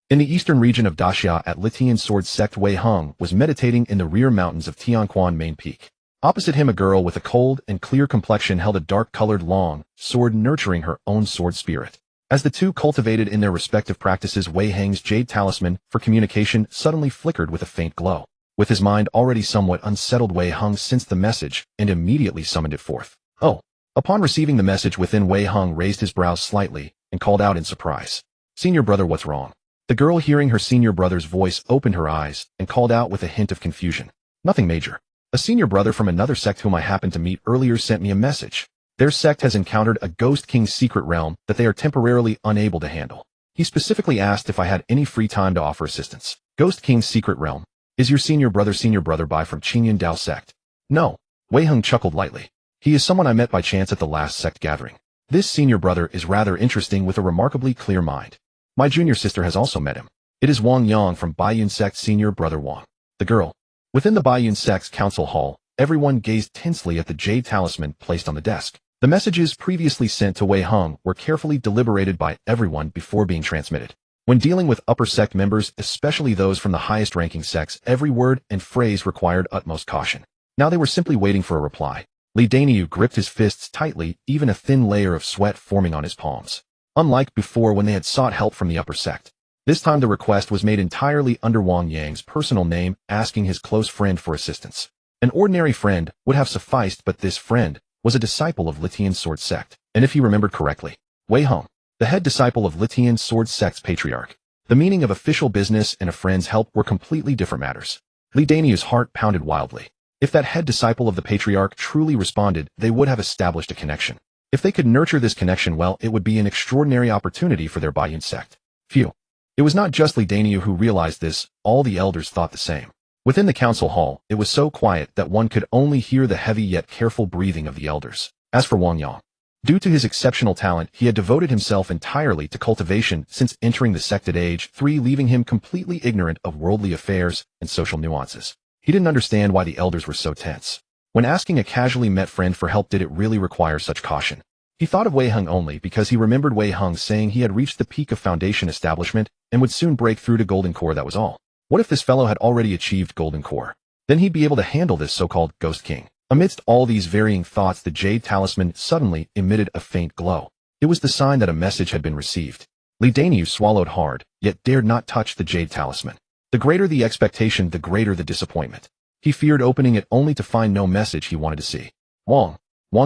A: In the eastern region of Daxia at Litian Sword sect, Wei Heng was meditating in the rear mountains of Tianquan main peak. Opposite him, a girl with a cold and clear complexion held a dark-colored long sword, nurturing her own sword spirit. As the two cultivated in their respective practices, Wei Heng's jade talisman for communication suddenly flickered with a faint glow. With his mind already somewhat unsettled, Wei Heng sensed the message and immediately summoned it forth. Oh! Upon receiving the message within, Wei Heng raised his brows slightly and called out in surprise. Senior brother, what's wrong? The girl, hearing her senior brother's voice, opened her eyes and called out with a hint of confusion. Nothing major. A senior brother from another sect whom I happened to meet earlier sent me a message. Their sect has encountered a Ghost King's secret realm that they are temporarily unable to handle. He specifically asked if I had any free time to offer assistance. Ghost King's secret realm. Is your senior brother Bai from Qingyan Dao sect? No. Wei Heng chuckled lightly. He is someone I met by chance at the last sect gathering. This senior brother is rather interesting with a remarkably clear mind. My junior sister has also met him. It is Wang Yang from Baiyun sect, senior brother Wang. The girl. Within the Baiyun sect's council hall, everyone gazed tensely at the jade talisman placed on the desk. The messages previously sent to Wei Heng were carefully deliberated by everyone before being transmitted. When dealing with upper sect members, especially those from the highest ranking sects, every word and phrase required utmost caution. Now they were simply waiting for a reply. Li Daniu gripped his fists tightly, even a thin layer of sweat forming on his palms. Unlike before when they had sought help from the upper sect, this time the request was made entirely under Wang Yang's personal name, asking his close friend for assistance. An ordinary friend would have sufficed, but this friend was a disciple of Litian Sword sect, and if he remembered correctly, Wei Hung, the head disciple of Litian Sword Sect's patriarch. The meaning of official business and a friend's help were completely different matters. Li Daniu's heart pounded wildly. If that head disciple of the patriarch truly responded, they would have established a connection. If they could nurture this connection well, it would be an extraordinary opportunity for their Bathe sect. Phew. It was not just Li Daniu who realized this, all the elders thought the same. Within the council hall, it was so quiet that one could only hear the heavy yet careful breathing of the elders. As for Wang Yang, due to his exceptional talent, he had devoted himself entirely to cultivation since entering the sect at age 3, leaving him completely ignorant of worldly affairs and social nuances. He didn't understand why the elders were so tense. When asking a casually met friend for help, did it really require such caution? He thought of Wei Hung only because he remembered Wei Hung saying he had reached the peak of foundation establishment and would soon break through to Golden Core, that was all. What if this fellow had already achieved Golden Core? Then he'd be able to handle this so-called Ghost King. Amidst all these varying thoughts, the jade talisman suddenly emitted a faint glow. It was the sign that a message had been received. Li Daniu swallowed hard, yet dared not touch the jade talisman. The greater the expectation, the greater the disappointment. He feared opening it only to find no message he wanted to see. Wang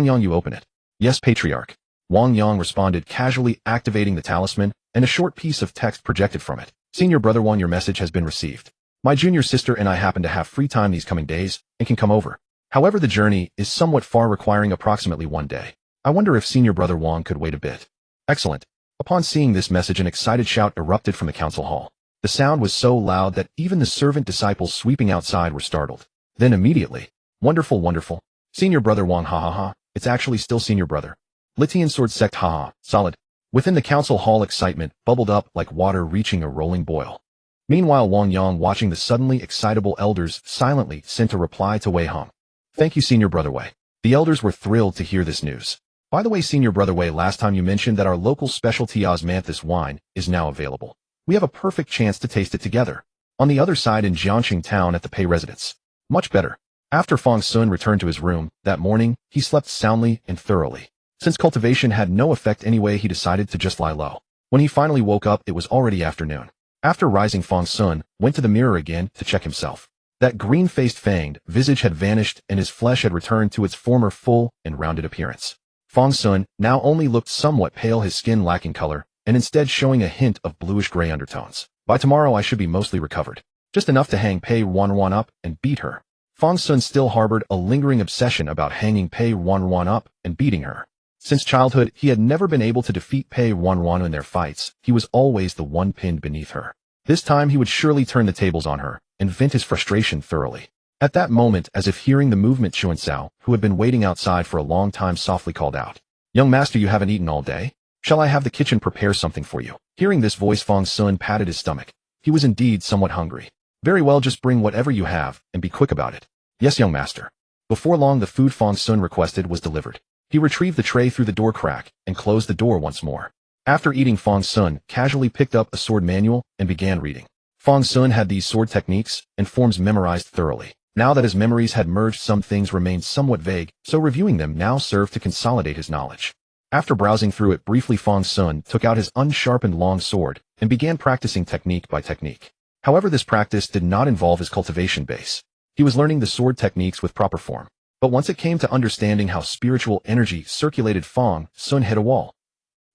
A: Yang, you open it. Yes, Patriarch. Wang Yang responded, casually activating the talisman, and a short piece of text projected from it. Senior brother Wang, your message has been received. My junior sister and I happen to have free time these coming days and can come over. However, the journey is somewhat far, requiring approximately 1 day. I wonder if senior brother Wang could wait a bit. Excellent. Upon seeing this message, an excited shout erupted from the council hall. The sound was so loud that even the servant disciples sweeping outside were startled. Then immediately, wonderful, wonderful. Senior brother Wang, ha ha ha, it's actually still senior brother. Litian Sword Sect, ha ha, solid. Within the council hall, excitement bubbled up like water reaching a rolling boil. Meanwhile, Wang Yang, watching the suddenly excitable elders, silently sent a reply to Wei Hung. Thank you, senior brother Wei. The elders were thrilled to hear this news. By the way, senior brother Wei, last time you mentioned that our local specialty osmanthus wine is now available. We have a perfect chance to taste it together. On the other side in Jiangxing town at the Pei residence. Much better. After Fang Xun returned to his room that morning, he slept soundly and thoroughly. Since cultivation had no effect anyway, he decided to just lie low. When he finally woke up, it was already afternoon. After rising, Fang Xun went to the mirror again to check himself. That green-faced fanged visage had vanished and his flesh had returned to its former full and rounded appearance. Fang Xun now only looked somewhat pale, his skin lacking color, and instead showing a hint of bluish-gray undertones. By tomorrow I should be mostly recovered. Just enough to hang Pei Ruanruan up and beat her. Fang Xun still harbored a lingering obsession about hanging Pei Ruanruan up and beating her. Since childhood, he had never been able to defeat Pei Ruanruan in their fights. He was always the one pinned beneath her. This time he would surely turn the tables on her and vent his frustration thoroughly. At that moment, as if hearing the movement, Chuan-Sao, who had been waiting outside for a long time, softly called out, "Young master, you haven't eaten all day? Shall I have the kitchen prepare something for you?" Hearing this voice, Fang Xun patted his stomach. He was indeed somewhat hungry. "Very well, just bring whatever you have, and be quick about it." "Yes, young master." Before long, the food Fang Xun requested was delivered. He retrieved the tray through the door crack and closed the door once more. After eating, Fang Xun casually picked up a sword manual and began reading. Fang Xun had these sword techniques and forms memorized thoroughly. Now that his memories had merged, some things remained somewhat vague, so reviewing them now served to consolidate his knowledge. After browsing through it briefly, Fang Xun took out his unsharpened long sword and began practicing technique by technique. However, this practice did not involve his cultivation base. He was learning the sword techniques with proper form. But once it came to understanding how spiritual energy circulated, Fang Xun hit a wall.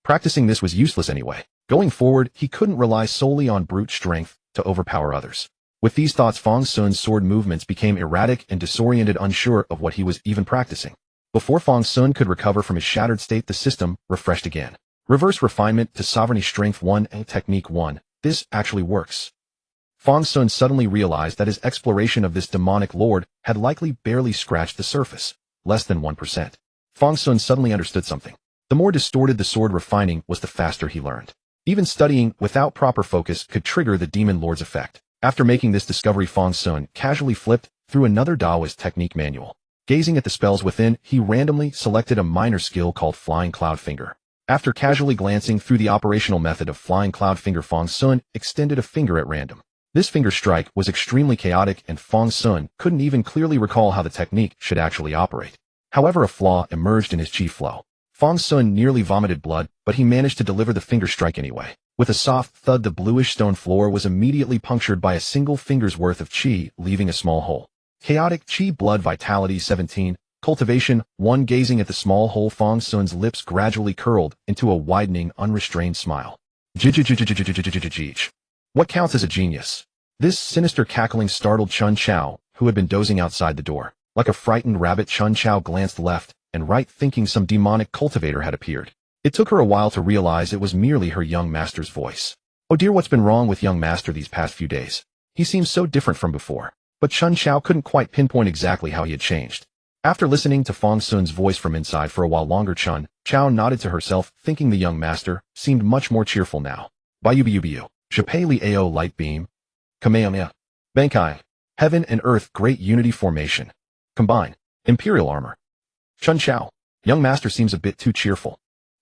A: Practicing this was useless anyway. Going forward, he couldn't rely solely on brute strength to overpower others. With these thoughts, Fang Xun's sword movements became erratic and disoriented, unsure of what he was even practicing. Before Fang Xun could recover from his shattered state, the system refreshed again. Reverse refinement to sovereignty, strength 1 and technique 1. This actually works. Fang Xun suddenly realized that his exploration of this demonic lord had likely barely scratched the surface, less than 1%. Fang Xun suddenly understood something. The more distorted the sword refining was, the faster he learned. Even studying without proper focus could trigger the demon lord's effect. After making this discovery, Fang Xun casually flipped through another Taoist technique manual. Gazing at the spells within, he randomly selected a minor skill called Flying Cloud Finger. After casually glancing through the operational method of Flying Cloud Finger, Fang Xun extended a finger at random. This finger strike was extremely chaotic, and Fang Xun couldn't even clearly recall how the technique should actually operate. However, a flaw emerged in his chi flow. Fang Xun nearly vomited blood, but he managed to deliver the finger strike anyway. With a soft thud, the bluish stone floor was immediately punctured by a single finger's worth of chi, leaving a small hole. Chaotic chi blood vitality 17. Cultivation, one gazing at the small hole. Fang Xun's lips gradually curled into a widening, unrestrained smile. What counts as a genius? This sinister cackling startled Chun Chao, who had been dozing outside the door. Like a frightened rabbit, Chun Chao glanced left and right, thinking some demonic cultivator had appeared. It took her a while to realize it was merely her young master's voice. Oh dear, what's been wrong with young master these past few days? He seems so different from before. But Chun Chao couldn't quite pinpoint exactly how he had changed. After listening to Fang Xun's voice from inside for a while longer, Chun Chao nodded to herself, thinking the young master seemed much more cheerful now. Bayubiubiu, Shapei Li Ao light beam. Kamehameha. Bankai. Heaven and earth, great unity formation. Combine. Imperial armor. Chun Chao. Young master seems a bit too cheerful.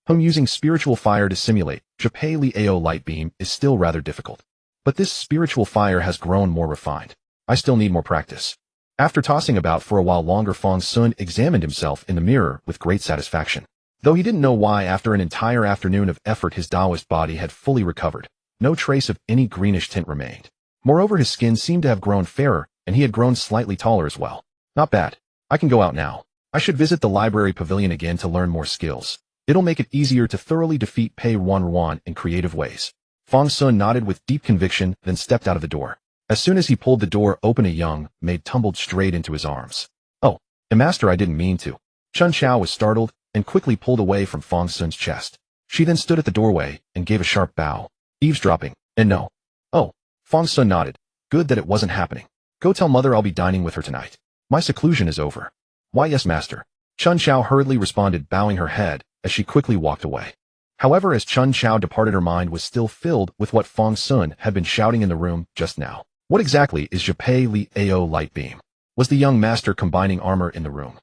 A: Using spiritual fire to simulate Shapei Li Ao light beam is still rather difficult. But this spiritual fire has grown more refined. I still need more practice. After tossing about for a while longer, Fang Xun examined himself in the mirror with great satisfaction. Though he didn't know why, after an entire afternoon of effort his Taoist body had fully recovered. No trace of any greenish tint remained. Moreover, his skin seemed to have grown fairer, and he had grown slightly taller as well. Not bad. I can go out now. I should visit the library pavilion again to learn more skills. It'll make it easier to thoroughly defeat Pei Ruanruan in creative ways. Fang Xun nodded with deep conviction, then stepped out of the door. As soon as he pulled the door open, a young maid tumbled straight into his arms. Oh, master, I didn't mean to. Chun Chao was startled and quickly pulled away from Fang Xun's chest. She then stood at the doorway and gave a sharp bow. Eavesdropping, and no. Oh, Fang Xun nodded. Good that it wasn't happening. Go tell mother I'll be dining with her tonight. My seclusion is over. Why, yes, master. Chun Chao hurriedly responded, bowing her head as she quickly walked away. However, as Chun Chao departed, her mind was still filled with what Fang Xun had been shouting in the room just now. What exactly is Shapei Li Ao light beam? Was the young master combining armor in the room?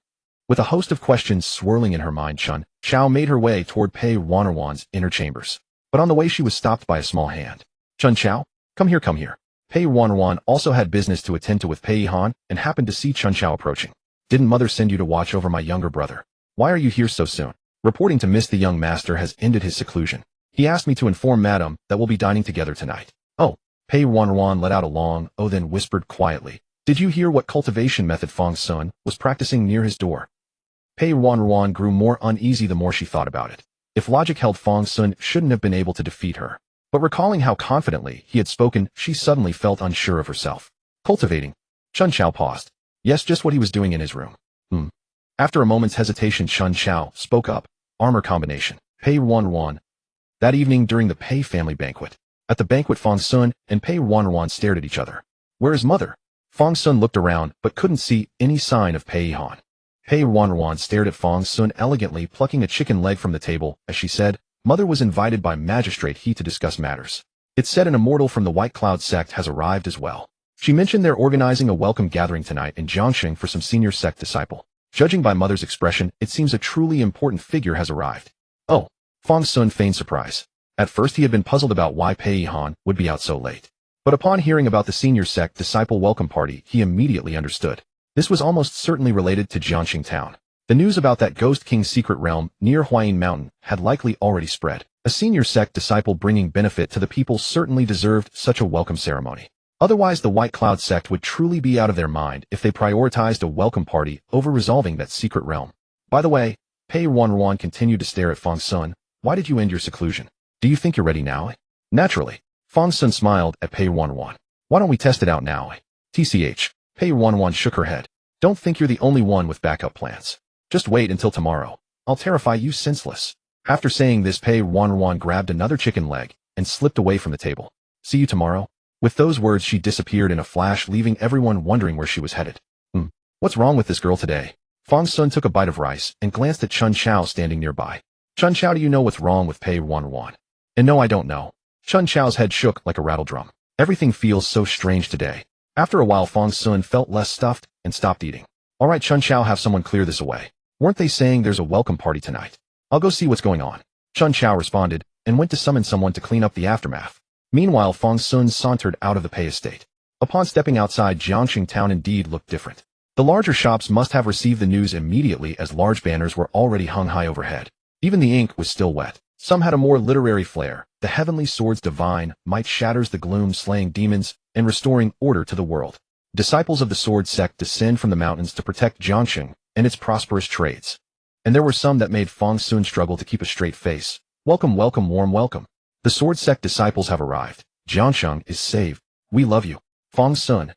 A: With a host of questions swirling in her mind, Chun Chao made her way toward Pei Ruanruan's inner chambers. But on the way she was stopped by a small hand. Chun Chao? Come here, come here. Pei Ruanruan also had business to attend to with Pei Han and happened to see Chun Chao approaching. Didn't mother send you to watch over my younger brother? Why are you here so soon? Reporting to Miss, the young master has ended his seclusion. He asked me to inform madam that we'll be dining together tonight. Oh. Pei Ruanruan let out a long oh, then whispered quietly. Did you hear what cultivation method Fang Xun was practicing near his door? Pei Ruanruan grew more uneasy the more she thought about it. If logic held, Fang Xun shouldn't have been able to defeat her. But recalling how confidently he had spoken, she suddenly felt unsure of herself. Cultivating. Chun Chao paused. Yes, just what he was doing in his room. After a moment's hesitation, Chun Chao spoke up. Armor combination. Pei Ruanruan. That evening during the Pei family banquet. At the banquet, Fang Xun and Pei Ruanruan stared at each other. Where is mother? Fang Xun looked around but couldn't see any sign of Pei Han. Pei Ruanruan stared at Fang Xun, elegantly plucking a chicken leg from the table as she said, mother was invited by Magistrate He to discuss matters. It's said an immortal from the White Cloud Sect has arrived as well. She mentioned they're organizing a welcome gathering tonight in Jiangxing for some senior sect disciple. Judging by mother's expression, it seems a truly important figure has arrived. Oh, Fang Xun feigned surprise. At first he had been puzzled about why Pei Han would be out so late. But upon hearing about the senior sect disciple welcome party, he immediately understood. This was almost certainly related to Jiangxing town. The news about that Ghost King's secret realm near Huayin Mountain had likely already spread. A senior sect disciple bringing benefit to the people certainly deserved such a welcome ceremony. Otherwise, the White Cloud Sect would truly be out of their mind if they prioritized a welcome party over resolving that secret realm. By the way, Pei Ruanruan continued to stare at Fang Xun. Why did you end your seclusion? Do you think you're ready now? Naturally. Fang Xun smiled at Pei Ruanruan. Why don't we test it out now? TCH. Pei Ruanruan shook her head. Don't think you're the only one with backup plans. Just wait until tomorrow. I'll terrify you senseless. After saying this, Pei Ruanruan grabbed another chicken leg and slipped away from the table. See you tomorrow. With those words, she disappeared in a flash, leaving everyone wondering where she was headed. What's wrong with this girl today? Fang Xun took a bite of rice and glanced at Chun Chao standing nearby. Chun Chao, do you know what's wrong with Pei Ruanruan? And no, I don't know. Chun Chao's head shook like a rattle drum. Everything feels so strange today. After a while, Fang Xun felt less stuffed and stopped eating. All right, Chun Chao, have someone clear this away. Weren't they saying there's a welcome party tonight? I'll go see what's going on. Chun Chao responded and went to summon someone to clean up the aftermath. Meanwhile, Fang Xun sauntered out of the Pei estate. Upon stepping outside, Jiangxing town indeed looked different. The larger shops must have received the news immediately, as large banners were already hung high overhead. Even the ink was still wet. Some had a more literary flair. The heavenly sword's divine might shatters the gloom, slaying demons and restoring order to the world. Disciples of the Sword Sect descend from the mountains to protect Jiangsheng and its prosperous trades. And there were some that made Fang Xun struggle to keep a straight face. Welcome, welcome, warm welcome. The Sword Sect disciples have arrived. Jiangsheng is saved. We love you. Fang Xun.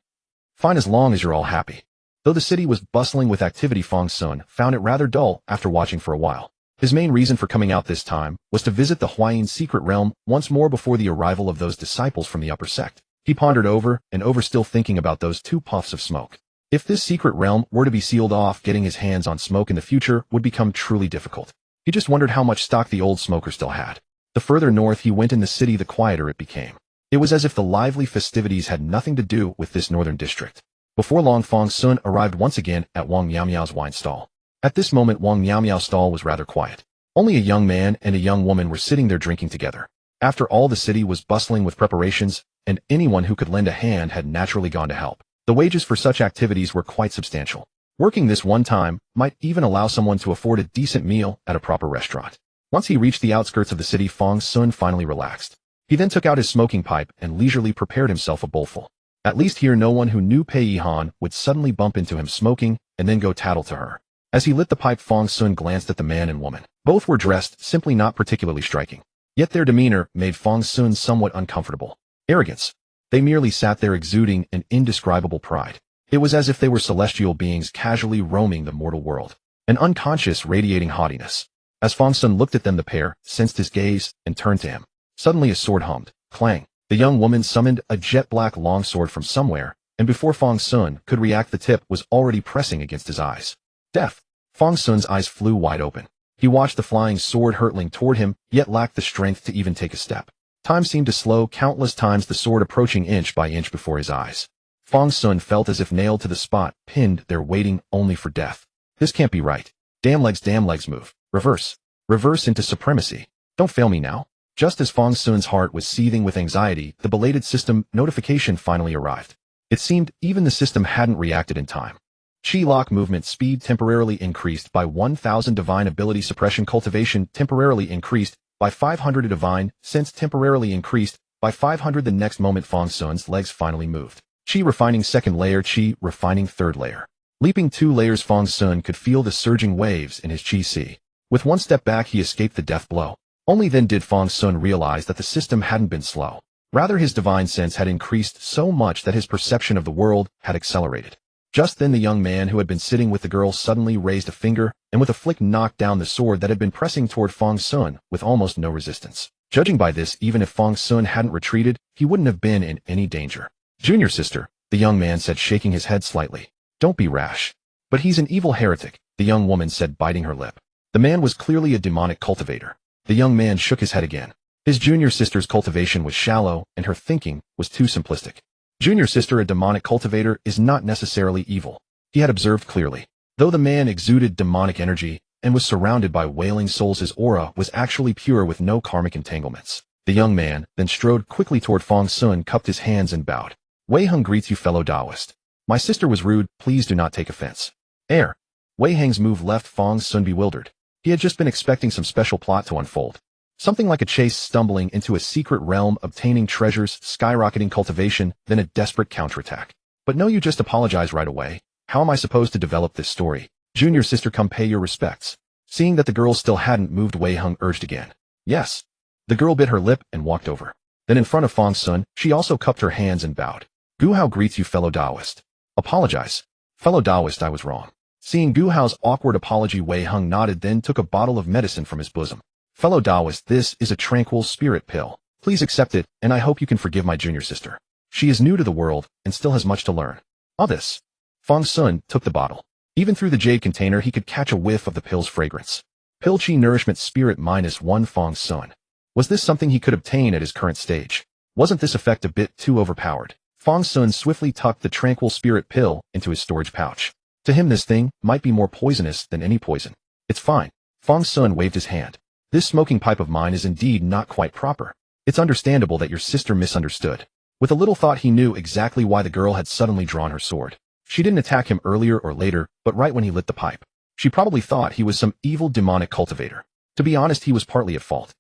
A: Fine as long as you're all happy. Though the city was bustling with activity, Fang Xun found it rather dull after watching for a while. His main reason for coming out this time was to visit the Huayin secret realm once more before the arrival of those disciples from the upper sect. He pondered over and over, still thinking about those 2 puffs of smoke. If this secret realm were to be sealed off, getting his hands on smoke in the future would become truly difficult. He just wondered how much stock the old smoker still had. The further north he went in the city, the quieter it became. It was as if the lively festivities had nothing to do with this northern district. Before long, Fang Xun arrived once again at Wang Miao's wine stall. At this moment, Wang Miao's stall was rather quiet. Only a young man and a young woman were sitting there drinking together. After all, the city was bustling with preparations, and anyone who could lend a hand had naturally gone to help. The wages for such activities were quite substantial. Working this one time might even allow someone to afford a decent meal at a proper restaurant. Once he reached the outskirts of the city, Fang Xun finally relaxed. He then took out his smoking pipe and leisurely prepared himself a bowlful. At least here no one who knew Pei Ruanruan would suddenly bump into him smoking and then go tattle to her. As he lit the pipe, Fang Xun glanced at the man and woman. Both were dressed simply not particularly striking. Yet their demeanor made Fang Xun somewhat uncomfortable. Arrogance. They merely sat there exuding an indescribable pride. It was as if they were celestial beings casually roaming the mortal world. An unconscious radiating haughtiness. As Fang Xun looked at them, the pair sensed his gaze and turned to him. Suddenly a sword hummed. Clang. The young woman summoned a jet-black longsword from somewhere, and before Fang Xun could react, the tip was already pressing against his eyes. Death. Fang Xun's eyes flew wide open. He watched the flying sword hurtling toward him, yet lacked the strength to even take a step. Time seemed to slow, countless times the sword approaching inch by inch before his eyes. Fang Xun felt as if nailed to the spot, pinned there waiting only for death. This can't be right. Damn legs move. Reverse. Reverse into supremacy. Don't fail me now. Just as Fang Xun's heart was seething with anxiety, the belated system notification finally arrived. It seemed even the system hadn't reacted in time. Chi lock movement speed temporarily increased by 1,000. Divine ability suppression cultivation temporarily increased by 500. Divine sense temporarily increased by 500. The next moment Fang Xun's legs finally moved. Chi refining second layer, Chi refining third layer. Leaping 2 layers, Fang Xun could feel the surging waves in his Chi sea. With one step back, he escaped the death blow. Only then did Fang Xun realize that the system hadn't been slow. Rather, his divine sense had increased so much that his perception of the world had accelerated. Just then the young man who had been sitting with the girl suddenly raised a finger and with a flick knocked down the sword that had been pressing toward Fang Xun with almost no resistance. Judging by this, even if Fang Xun hadn't retreated, he wouldn't have been in any danger. Junior sister, the young man said, shaking his head slightly. Don't be rash. But he's an evil heretic, the young woman said, biting her lip. The man was clearly a demonic cultivator. The young man shook his head again. His junior sister's cultivation was shallow, and her thinking was too simplistic. Junior sister, a demonic cultivator, is not necessarily evil. He had observed clearly. Though the man exuded demonic energy and was surrounded by wailing souls, his aura was actually pure with no karmic entanglements. The young man then strode quickly toward Fang Xun, cupped his hands and bowed. Wei Heng greets you, fellow Taoist. My sister was rude, please do not take offense. Wei Heng's move left Fang Xun bewildered. He had just been expecting some special plot to unfold. Something like a chase, stumbling into a secret realm, obtaining treasures, skyrocketing cultivation, then a desperate counterattack. But no, you just apologize right away. How am I supposed to develop this story? Junior sister, come pay your respects. Seeing that the girl still hadn't moved, Wei Heng urged again. Yes. The girl bit her lip and walked over. Then in front of Fang Xun, she also cupped her hands and bowed. Gu Hao greets you, fellow Taoist. Apologize. Fellow Taoist, I was wrong. Seeing Gu Hao's awkward apology, Wei Heng nodded, then took a bottle of medicine from his bosom. Fellow Taoist, this is a tranquil spirit pill. Please accept it, and I hope you can forgive my junior sister. She is new to the world and still has much to learn. All this. Fang Xun took the bottle. Even through the jade container, he could catch a whiff of the pill's fragrance. Pill Chi Nourishment Spirit -1. Fang Xun. Was this something he could obtain at his current stage? Wasn't this effect a bit too overpowered? Fang Xun swiftly tucked the tranquil spirit pill into his storage pouch. To him, this thing might be more poisonous than any poison. It's fine. Fang Xun waved his hand. This smoking pipe of mine is indeed not quite proper. It's understandable that your sister misunderstood. With a little thought, he knew exactly why the girl had suddenly drawn her sword. She didn't attack him earlier or later, but right when he lit the pipe. She probably thought he was some evil demonic cultivator. To be honest, he was partly at fault.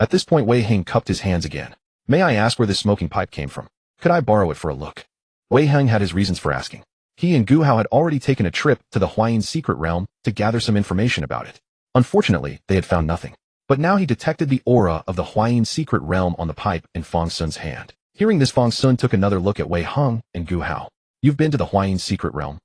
A: At this point, Wei Heng cupped his hands again. May I ask where this smoking pipe came from? Could I borrow it for a look? Wei Heng had his reasons for asking. He and Gu Hao had already taken a trip to the Huayin secret realm to gather some information about it. Unfortunately, they had found nothing. But now he detected the aura of the Huayin secret realm on the pipe in Fang Xun's hand. Hearing this, Fang Xun took another look at Wei Heng and Gu Hao. You've been to the Huayin secret realm?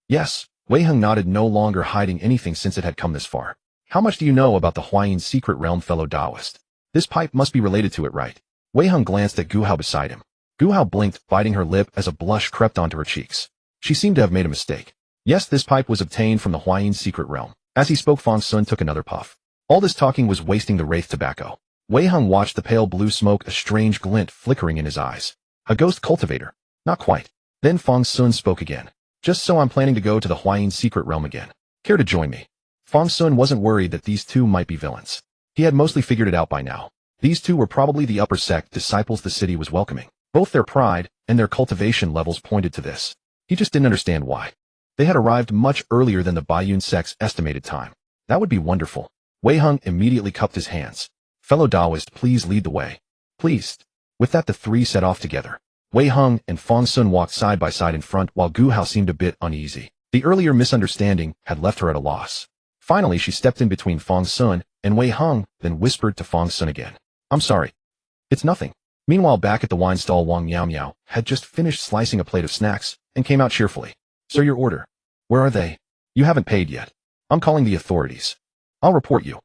A: Yes. Wei Heng nodded, no longer hiding anything since it had come this far. How much do you know about the Huayin secret realm, fellow Taoist? This pipe must be related to it, right? Wei Heng glanced at Gu Hao beside him. Gu Hao blinked, biting her lip as a blush crept onto her cheeks. She seemed to have made a mistake. Yes, this pipe was obtained from the Huayin secret realm. As he spoke, Fang Xun took another puff. All this talking was wasting the wraith tobacco. Wei Heng watched the pale blue smoke, a strange glint flickering in his eyes. A ghost cultivator? Not quite. Then Fang Xun spoke again. Just so, I'm planning to go to the Huayin secret realm again. Care to join me? Fang Xun wasn't worried that these two might be villains. He had mostly figured it out by now. These two were probably the upper sect disciples the city was welcoming. Both their pride and their cultivation levels pointed to this. He just didn't understand why. They had arrived much earlier than the Baiyun sect's estimated time. That would be wonderful. Wei Heng immediately cupped his hands. Fellow Taoist, please lead the way. Please. With that, the three set off together. Wei Heng and Fang Xun walked side by side in front while Gu Hao seemed a bit uneasy. The earlier misunderstanding had left her at a loss. Finally, she stepped in between Fang Xun and Wei Heng, then whispered to Fang Xun again. I'm sorry. It's nothing. Meanwhile, back at the wine stall, Wang Miao Miao had just finished slicing a plate of snacks and came out cheerfully. Sir, your order. Where are they? You haven't paid yet. I'm calling the authorities. I'll report you.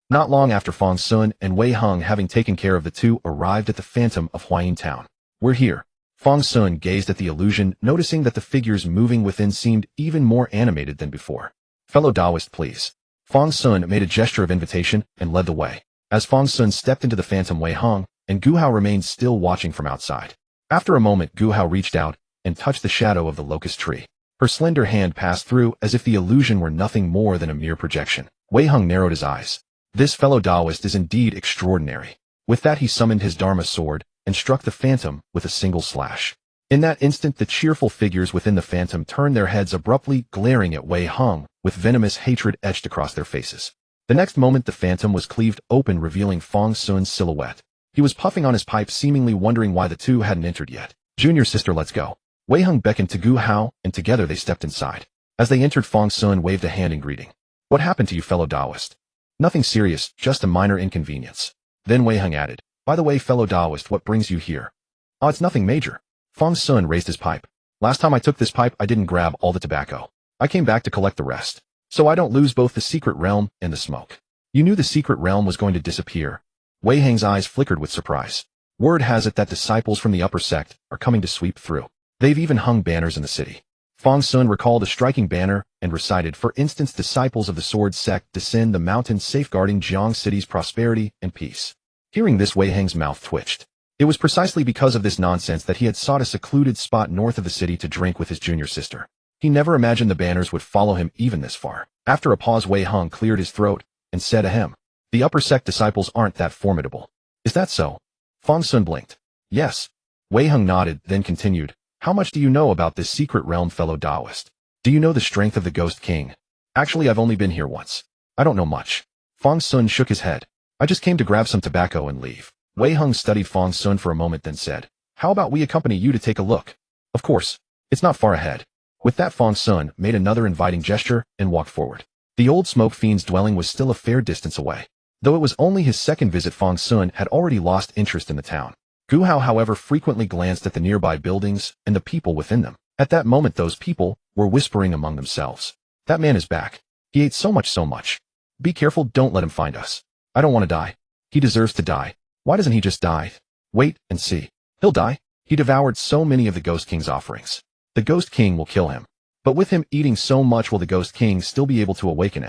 A: Not long after, Fang Xun and Wei Heng, having taken care of the two, arrived at the Phantom of Huayin Town. We're here. Fang Xun gazed at the illusion, noticing that the figures moving within seemed even more animated than before. Fellow Taoist, please. Fang Xun made a gesture of invitation and led the way. As Fang Xun stepped into the Phantom, Wei Heng and Gu Hao remained still watching from outside. After a moment, Gu Hao reached out and touched the shadow of the locust tree. Her slender hand passed through as if the illusion were nothing more than a mere projection. Wei Heng narrowed his eyes. This fellow Taoist is indeed extraordinary. With that, he summoned his Dharma sword and struck the phantom with a single slash. In that instant, the cheerful figures within the phantom turned their heads abruptly, glaring at Wei Heng with venomous hatred etched across their faces. The next moment, the phantom was cleaved open, revealing Fang Xun's silhouette. He was puffing on his pipe, seemingly wondering why the two hadn't entered yet. Junior sister, let's go. Wei Heng beckoned to Gu Hao, and together they stepped inside. As they entered, Fang Xun waved a hand in greeting. What happened to you, fellow Taoist? Nothing serious, just a minor inconvenience. Then Wei Heng added, by the way, fellow Taoist, what brings you here? Oh, it's nothing major. Fang Xun raised his pipe. Last time I took this pipe, I didn't grab all the tobacco. I came back to collect the rest. So I don't lose both the secret realm and the smoke. You knew the secret realm was going to disappear. Wei Heng's eyes flickered with surprise. Word has it that disciples from the upper sect are coming to sweep through. They've even hung banners in the city. Fang Xun recalled a striking banner and recited, for instance, disciples of the sword sect descend the mountain, safeguarding Jiang City's prosperity and peace. Hearing this, Wei Heng's mouth twitched. It was precisely because of this nonsense that he had sought a secluded spot north of the city to drink with his junior sister. He never imagined the banners would follow him even this far. After a pause, Wei Heng cleared his throat and said ahem. The upper sect disciples aren't that formidable. Is that so? Fang Xun blinked. Yes. Wei Heng nodded, then continued. How much do you know about this secret realm, fellow Taoist? Do you know the strength of the Ghost King? Actually, I've only been here once. I don't know much. Fang Xun shook his head. I just came to grab some tobacco and leave. Wei Heng studied Fang Xun for a moment, then said, how about we accompany you to take a look? Of course. It's not far ahead. With that, Fang Xun made another inviting gesture and walked forward. The old smoke fiend's dwelling was still a fair distance away. Though it was only his second visit, Fang Xun had already lost interest in the town. Gu Hao, however, frequently glanced at the nearby buildings and the people within them. At that moment, those people were whispering among themselves. That man is back. He ate so much. Be careful, don't let him find us. I don't want to die. He deserves to die. Why doesn't he just die? Wait and see. He'll die. He devoured so many of the Ghost King's offerings. The Ghost King will kill him. But with him eating so much, will the Ghost King still be able to awaken?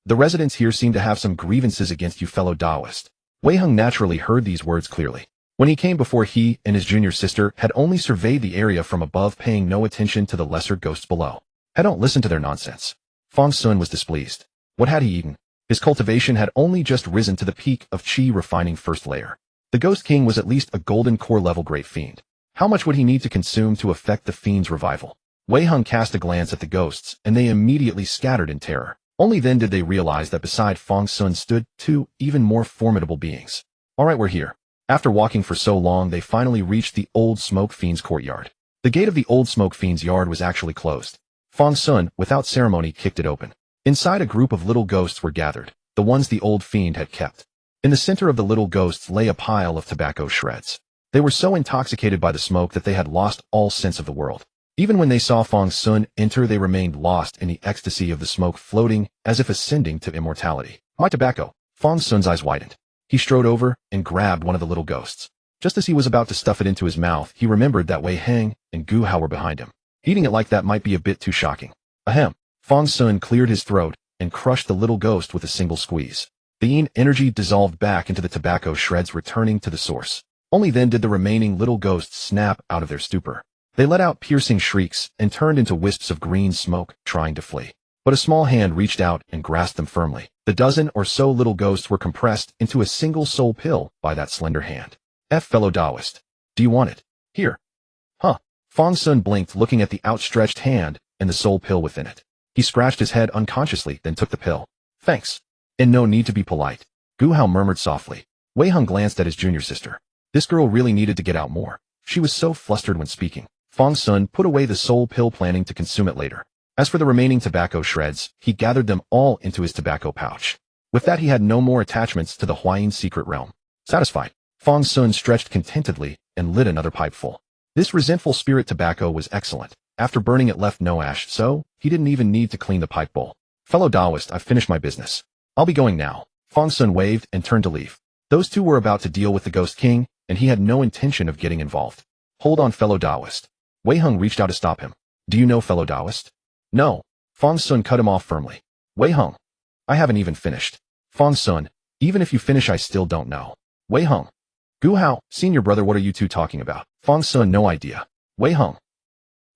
A: The residents here seem to have some grievances against you, fellow Taoist. Wei Heng naturally heard these words clearly. When he came before, he and his junior sister had only surveyed the area from above, paying no attention to the lesser ghosts below. I don't listen to their nonsense. Fang Xun was displeased. What had he eaten? His cultivation had only just risen to the peak of qi refining first layer. The Ghost King was at least a golden core level great fiend. How much would he need to consume to effect the fiend's revival? Wei Heng cast a glance at the ghosts, and they immediately scattered in terror. Only then did they realize that beside Fang Xun stood two even more formidable beings. Alright, we're here. After walking for so long, they finally reached the old smoke fiend's courtyard. The gate of the old smoke fiend's yard was actually closed. Fang Xun, without ceremony, kicked it open. Inside, a group of little ghosts were gathered, the ones the old fiend had kept. In the center of the little ghosts lay a pile of tobacco shreds. They were so intoxicated by the smoke that they had lost all sense of the world. Even when they saw Fang Xun enter, they remained lost in the ecstasy of the smoke, floating as if ascending to immortality. My tobacco. Fang Xun's eyes widened. He strode over and grabbed one of the little ghosts. Just as he was about to stuff it into his mouth, he remembered that Wei Heng and Gu Hao were behind him. Eating it like that might be a bit too shocking. Ahem. Fang Xun cleared his throat and crushed the little ghost with a single squeeze. The yin energy dissolved back into the tobacco shreds, returning to the source. Only then did the remaining little ghosts snap out of their stupor. They let out piercing shrieks and turned into wisps of green smoke, trying to flee. But a small hand reached out and grasped them firmly. The dozen or so little ghosts were compressed into a single soul pill by that slender hand. Fellow Taoist. Do you want it? Here. Huh. Fang Xun blinked, looking at the outstretched hand and the soul pill within it. He scratched his head unconsciously, then took the pill. Thanks. And no need to be polite. Gu Hao murmured softly. Wei Heng glanced at his junior sister. This girl really needed to get out more. She was so flustered when speaking. Fang Xun put away the soul pill, planning to consume it later. As for the remaining tobacco shreds, he gathered them all into his tobacco pouch. With that, he had no more attachments to the Huayin secret realm. Satisfied, Fang Xun stretched contentedly and lit another pipeful. This resentful spirit tobacco was excellent. After burning it left no ash, so he didn't even need to clean the pipe bowl. Fellow Taoist, I've finished my business. I'll be going now. Fang Xun waved and turned to leave. Those two were about to deal with the Ghost King, and he had no intention of getting involved. Hold on, fellow Taoist. Wei Heng reached out to stop him. Do you know fellow Taoist? No. Fang Xun cut him off firmly. Wei Heng. I haven't even finished. Fang Xun, even if you finish, I still don't know. Wei Heng. Gu Hao, senior brother, what are you two talking about? Fang Xun, no idea. Wei Heng.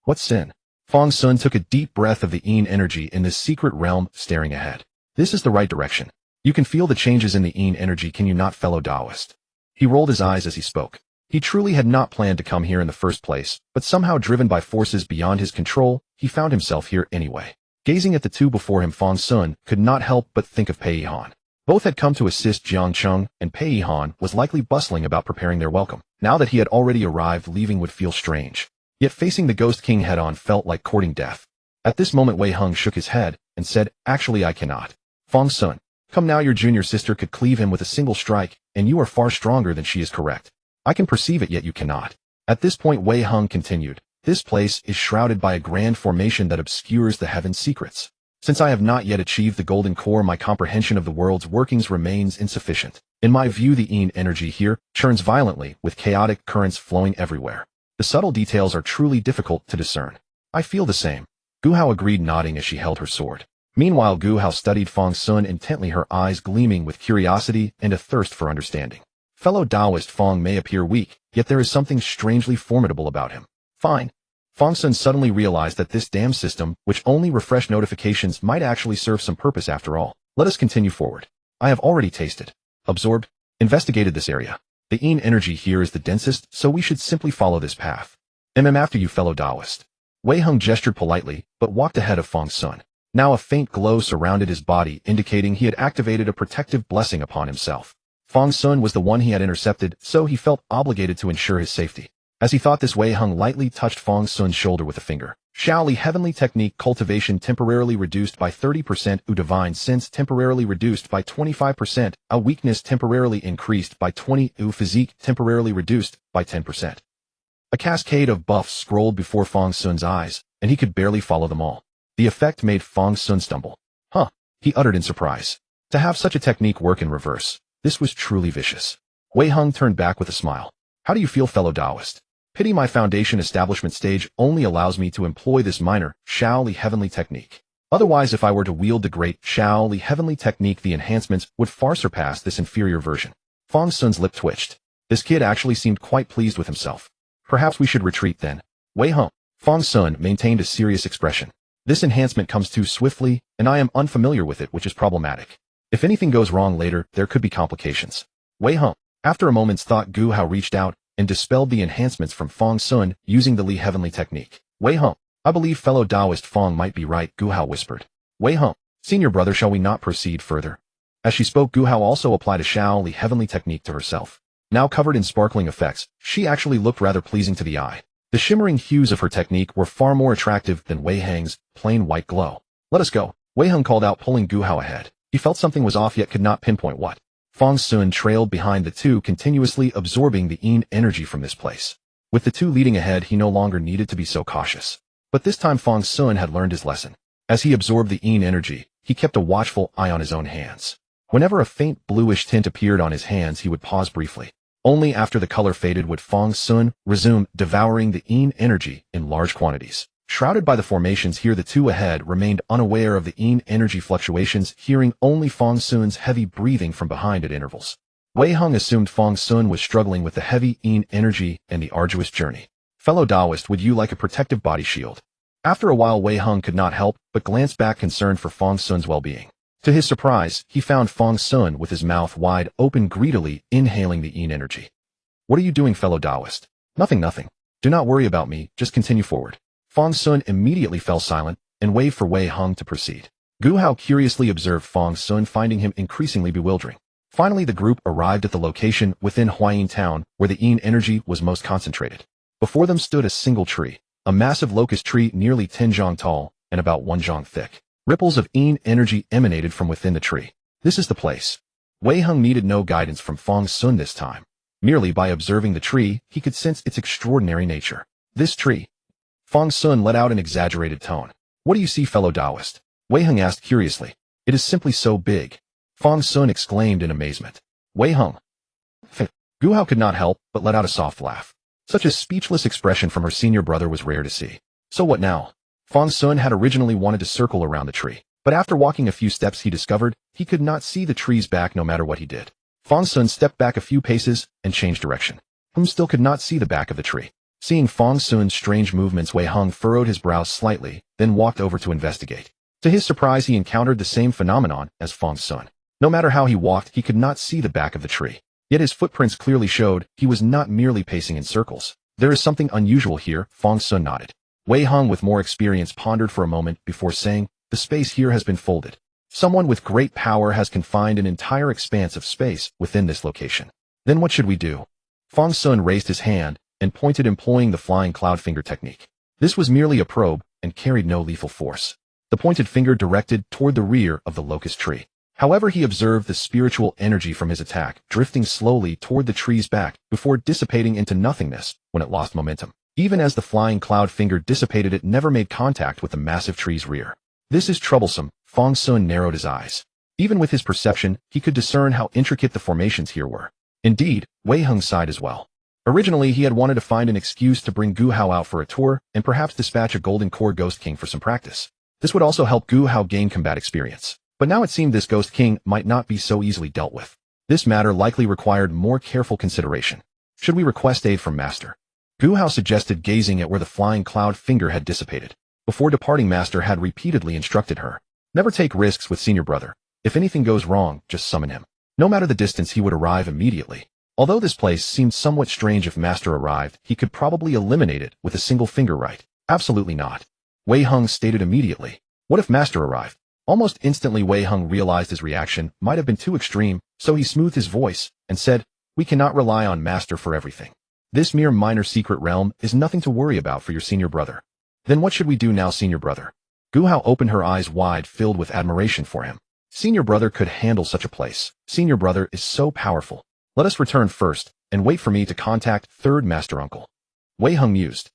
A: What sin? Fang Xun took a deep breath of the yin energy in this secret realm, staring ahead. This is the right direction. You can feel the changes in the yin energy, can you not, fellow Taoist? He rolled his eyes as he spoke. He truly had not planned to come here in the first place, but somehow driven by forces beyond his control, he found himself here anyway. Gazing at the two before him, Fang Xun could not help but think of Pei Han. Both had come to assist Jiang Cheng, and Pei Han was likely bustling about preparing their welcome. Now that he had already arrived, leaving would feel strange. Yet facing the Ghost King head-on felt like courting death. At this moment, Wei Heng shook his head and said, actually, I cannot. Fang Xun, come now, your junior sister could cleave him with a single strike, and you are far stronger than she is, correct? I can perceive it, yet you cannot. At this point, Wei Heng continued, this place is shrouded by a grand formation that obscures the heaven's secrets. Since I have not yet achieved the golden core, my comprehension of the world's workings remains insufficient. In my view, the yin energy here churns violently, with chaotic currents flowing everywhere. The subtle details are truly difficult to discern. I feel the same. Gu Hao agreed, nodding as she held her sword. Meanwhile, Gu Hao studied Fang Xun intently, her eyes gleaming with curiosity and a thirst for understanding. Fellow Taoist, Fang may appear weak, yet there is something strangely formidable about him. Fine. Fang Xun suddenly realized that this damn system, which only refreshed notifications, might actually serve some purpose after all. Let us continue forward. I have already tasted, absorbed, investigated this area. The yin energy here is the densest, so we should simply follow this path. After you, fellow Taoist. Wei Heng gestured politely, but walked ahead of Fang Xun. Now a faint glow surrounded his body, indicating he had activated a protective blessing upon himself. Fang Xun was the one he had intercepted, so he felt obligated to ensure his safety. As he thought this, Wei Heng lightly touched Fang Xun's shoulder with a finger. Shaoli Heavenly Technique Cultivation temporarily reduced by 30%, U Divine Sense temporarily reduced by 25%, A Weakness temporarily increased by 20%, U Physique temporarily reduced by 10%. A cascade of buffs scrolled before Fang Xun's eyes, and he could barely follow them all. The effect made Fang Xun stumble. Huh, he uttered in surprise. To have such a technique work in reverse, this was truly vicious. Wei Heng turned back with a smile. How do you feel, fellow Taoist? Pity my foundation establishment stage only allows me to employ this minor Shaoli Heavenly Technique. Otherwise, if I were to wield the great Shaoli Heavenly Technique, the enhancements would far surpass this inferior version. Fang Xun's lip twitched. This kid actually seemed quite pleased with himself. Perhaps we should retreat then. Wei Heng. Fang Xun maintained a serious expression. This enhancement comes too swiftly, and I am unfamiliar with it, which is problematic. If anything goes wrong later, there could be complications. Wei Heng. After a moment's thought, Gu Hao reached out and dispelled the enhancements from Fang Xun using the Li Heavenly Technique. Wei Heng. I believe fellow Taoist Fang might be right, Gu Hao whispered. Wei Heng. Senior brother, shall we not proceed further? As she spoke, Gu Hao also applied a Shaoli Heavenly Technique to herself. Now covered in sparkling effects, she actually looked rather pleasing to the eye. The shimmering hues of her technique were far more attractive than Wei Hang's plain white glow. Let us go, Wei Hang called out, pulling Gu Hao ahead. He felt something was off yet could not pinpoint what. Fang Xun trailed behind the two, continuously absorbing the yin energy from this place. With the two leading ahead, he no longer needed to be so cautious. But this time Fang Xun had learned his lesson. As he absorbed the yin energy, he kept a watchful eye on his own hands. Whenever a faint bluish tint appeared on his hands, he would pause briefly. Only after the color faded would Fang Xun resume devouring the yin energy in large quantities. Shrouded by the formations here, the two ahead remained unaware of the yin energy fluctuations, hearing only Fang Xun's heavy breathing from behind at intervals. Wei Hang assumed Fang Xun was struggling with the heavy yin energy and the arduous journey. Fellow Taoist, would you like a protective body shield? After a while, Wei Hang could not help but glance back, concerned for Fang Xun's well-being. To his surprise, he found Fang Xun with his mouth wide open, greedily inhaling the yin energy. What are you doing, fellow Taoist? Nothing. Do not worry about me, just continue forward. Fang Xun immediately fell silent and waved for Wei Hang to proceed. Gu Hao curiously observed Fang Xun, finding him increasingly bewildering. Finally, the group arrived at the location within Huayin town where the yin energy was most concentrated. Before them stood a single tree, a massive locust tree nearly 10 zhang tall and about 1 zhang thick. Ripples of yin energy emanated from within the tree. This is the place. Wei Hang needed no guidance from Fang Xun this time. Merely by observing the tree, he could sense its extraordinary nature. This tree. Fang Xun let out an exaggerated tone. What do you see, fellow Taoist? Wei Hang asked curiously. It is simply so big. Fang Xun exclaimed in amazement. Wei Hang. Gu Hao could not help but let out a soft laugh. Such a speechless expression from her senior brother was rare to see. So what now? Fang Xun had originally wanted to circle around the tree, but after walking a few steps he discovered he could not see the tree's back no matter what he did. Fang Xun stepped back a few paces and changed direction. Still could not see the back of the tree. Seeing Fang Xun's strange movements, Wei Hang furrowed his brows slightly, then walked over to investigate. To his surprise, he encountered the same phenomenon as Fang Xun. No matter how he walked, he could not see the back of the tree. Yet his footprints clearly showed he was not merely pacing in circles. There is something unusual here, Fang Xun nodded. Wei Hang, with more experience, pondered for a moment before saying, the space here has been folded. Someone with great power has confined an entire expanse of space within this location. Then what should we do? Fang Xun raised his hand and pointed, employing the flying cloud finger technique. This was merely a probe and carried no lethal force. The pointed finger directed toward the rear of the locust tree. However, he observed the spiritual energy from his attack drifting slowly toward the tree's back before dissipating into nothingness when it lost momentum. Even as the flying cloud finger dissipated, it never made contact with the massive tree's rear. This is troublesome. Fang Xun narrowed his eyes. Even with his perception, he could discern how intricate the formations here were. Indeed, Wei Hang sighed as well. Originally, he had wanted to find an excuse to bring Gu Hao out for a tour and perhaps dispatch a golden core ghost king for some practice. This would also help Gu Hao gain combat experience. But now it seemed this ghost king might not be so easily dealt with. This matter likely required more careful consideration. Should we request aid from Master? Gu Hao suggested, gazing at where the flying cloud finger had dissipated. Before departing, Master had repeatedly instructed her. Never take risks with senior brother. If anything goes wrong, just summon him. No matter the distance, he would arrive immediately. Although this place seemed somewhat strange, if Master arrived, he could probably eliminate it with a single finger, right? Absolutely not. Wei Hang stated immediately. What if Master arrived? Almost instantly, Wei Hang realized his reaction might have been too extreme, so he smoothed his voice and said, we cannot rely on Master for everything. This mere minor secret realm is nothing to worry about for your senior brother. Then what should we do now, senior brother? Gu Hao opened her eyes wide, filled with admiration for him. Senior brother could handle such a place. Senior brother is so powerful. Let us return first and wait for me to contact third master uncle. Wei Hang mused.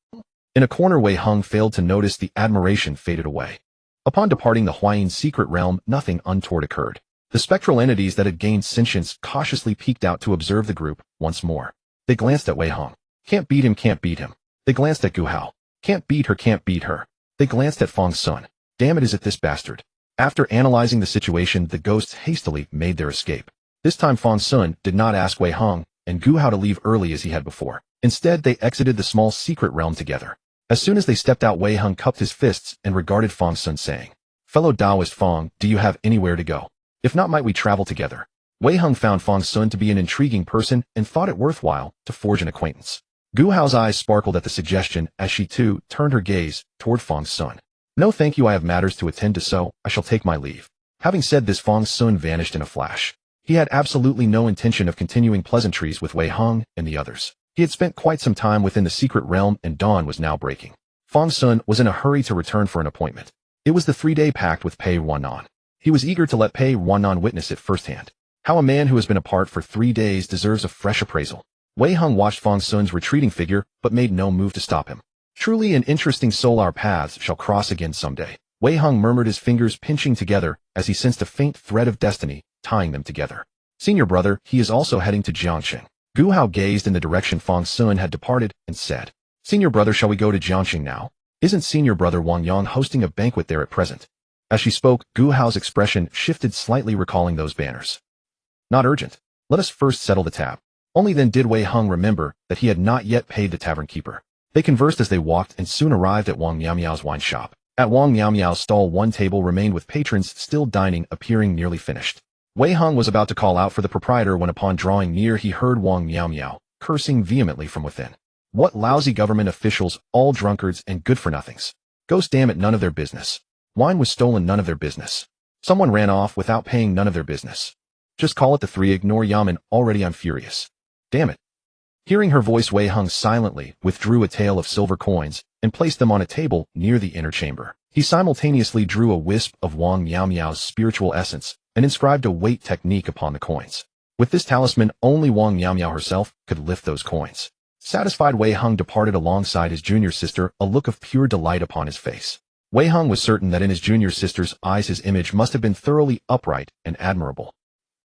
A: In a corner, Wei Hang failed to notice the admiration faded away. Upon departing the Huayin secret realm, nothing untoward occurred. The spectral entities that had gained sentience cautiously peeked out to observe the group once more. They glanced at Wei Hang. Can't beat him, can't beat him. They glanced at Gu Hao. Can't beat her, can't beat her. They glanced at Fang Xun. Damn it, is it this bastard? After analyzing the situation, the ghosts hastily made their escape. This time Fang Xun did not ask Wei Hang and Gu Hao to leave early as he had before. Instead, they exited the small secret realm together. As soon as they stepped out, Wei Hang cupped his fists and regarded Fang Xun, saying, Fellow Taoist Fang, do you have anywhere to go? If not, might we travel together? Wei Hang found Fang Xun to be an intriguing person and thought it worthwhile to forge an acquaintance. Gu Hao's eyes sparkled at the suggestion as she too turned her gaze toward Fang Xun. No thank you, I have matters to attend to, so I shall take my leave. Having said this, Fang Xun vanished in a flash. He had absolutely no intention of continuing pleasantries with Wei Hang and the others. He had spent quite some time within the secret realm and dawn was now breaking. Fang Xun was in a hurry to return for an appointment. It was the 3-day pact with Pei Ruanruan. He was eager to let Pei Ruanruan witness it firsthand. How a man who has been apart for 3 days deserves a fresh appraisal. Wei Hung watched Fang Xun's retreating figure but made no move to stop him. Truly an interesting soul, our paths shall cross again someday. Wei Hung murmured, his fingers pinching together as he sensed a faint thread of destiny tying them together. Senior brother, he is also heading to Jiangxing. Gu Hao gazed in the direction Fang Xun had departed and said, Senior brother, shall we go to Jiangxing now? Isn't senior brother Wang Yang hosting a banquet there at present? As she spoke, Gu Hao's expression shifted slightly, recalling those banners. Not urgent. Let us first settle the tab. Only then did Wei Hung remember that he had not yet paid the tavern keeper. They conversed as they walked and soon arrived at Wang Miao's wine shop. At Wang Miao's stall, one table remained with patrons still dining, appearing nearly finished. Wei Hung was about to call out for the proprietor when, upon drawing near, he heard Wang Miao cursing vehemently from within. What lousy government officials, all drunkards and good-for-nothings. Ghost, damn it, none of their business. Wine was stolen, none of their business. Someone ran off without paying, none of their business. Just call it the 3, ignore Yamen, already I'm furious. Damn it. Hearing her voice, Wei Hung silently withdrew a tail of silver coins and placed them on a table near the inner chamber. He simultaneously drew a wisp of Wang Miao's spiritual essence and inscribed a weight technique upon the coins. With this talisman, only Wang Miao herself could lift those coins. Satisfied, Wei Hung departed alongside his junior sister, a look of pure delight upon his face. Wei Hung was certain that in his junior sister's eyes his image must have been thoroughly upright and admirable.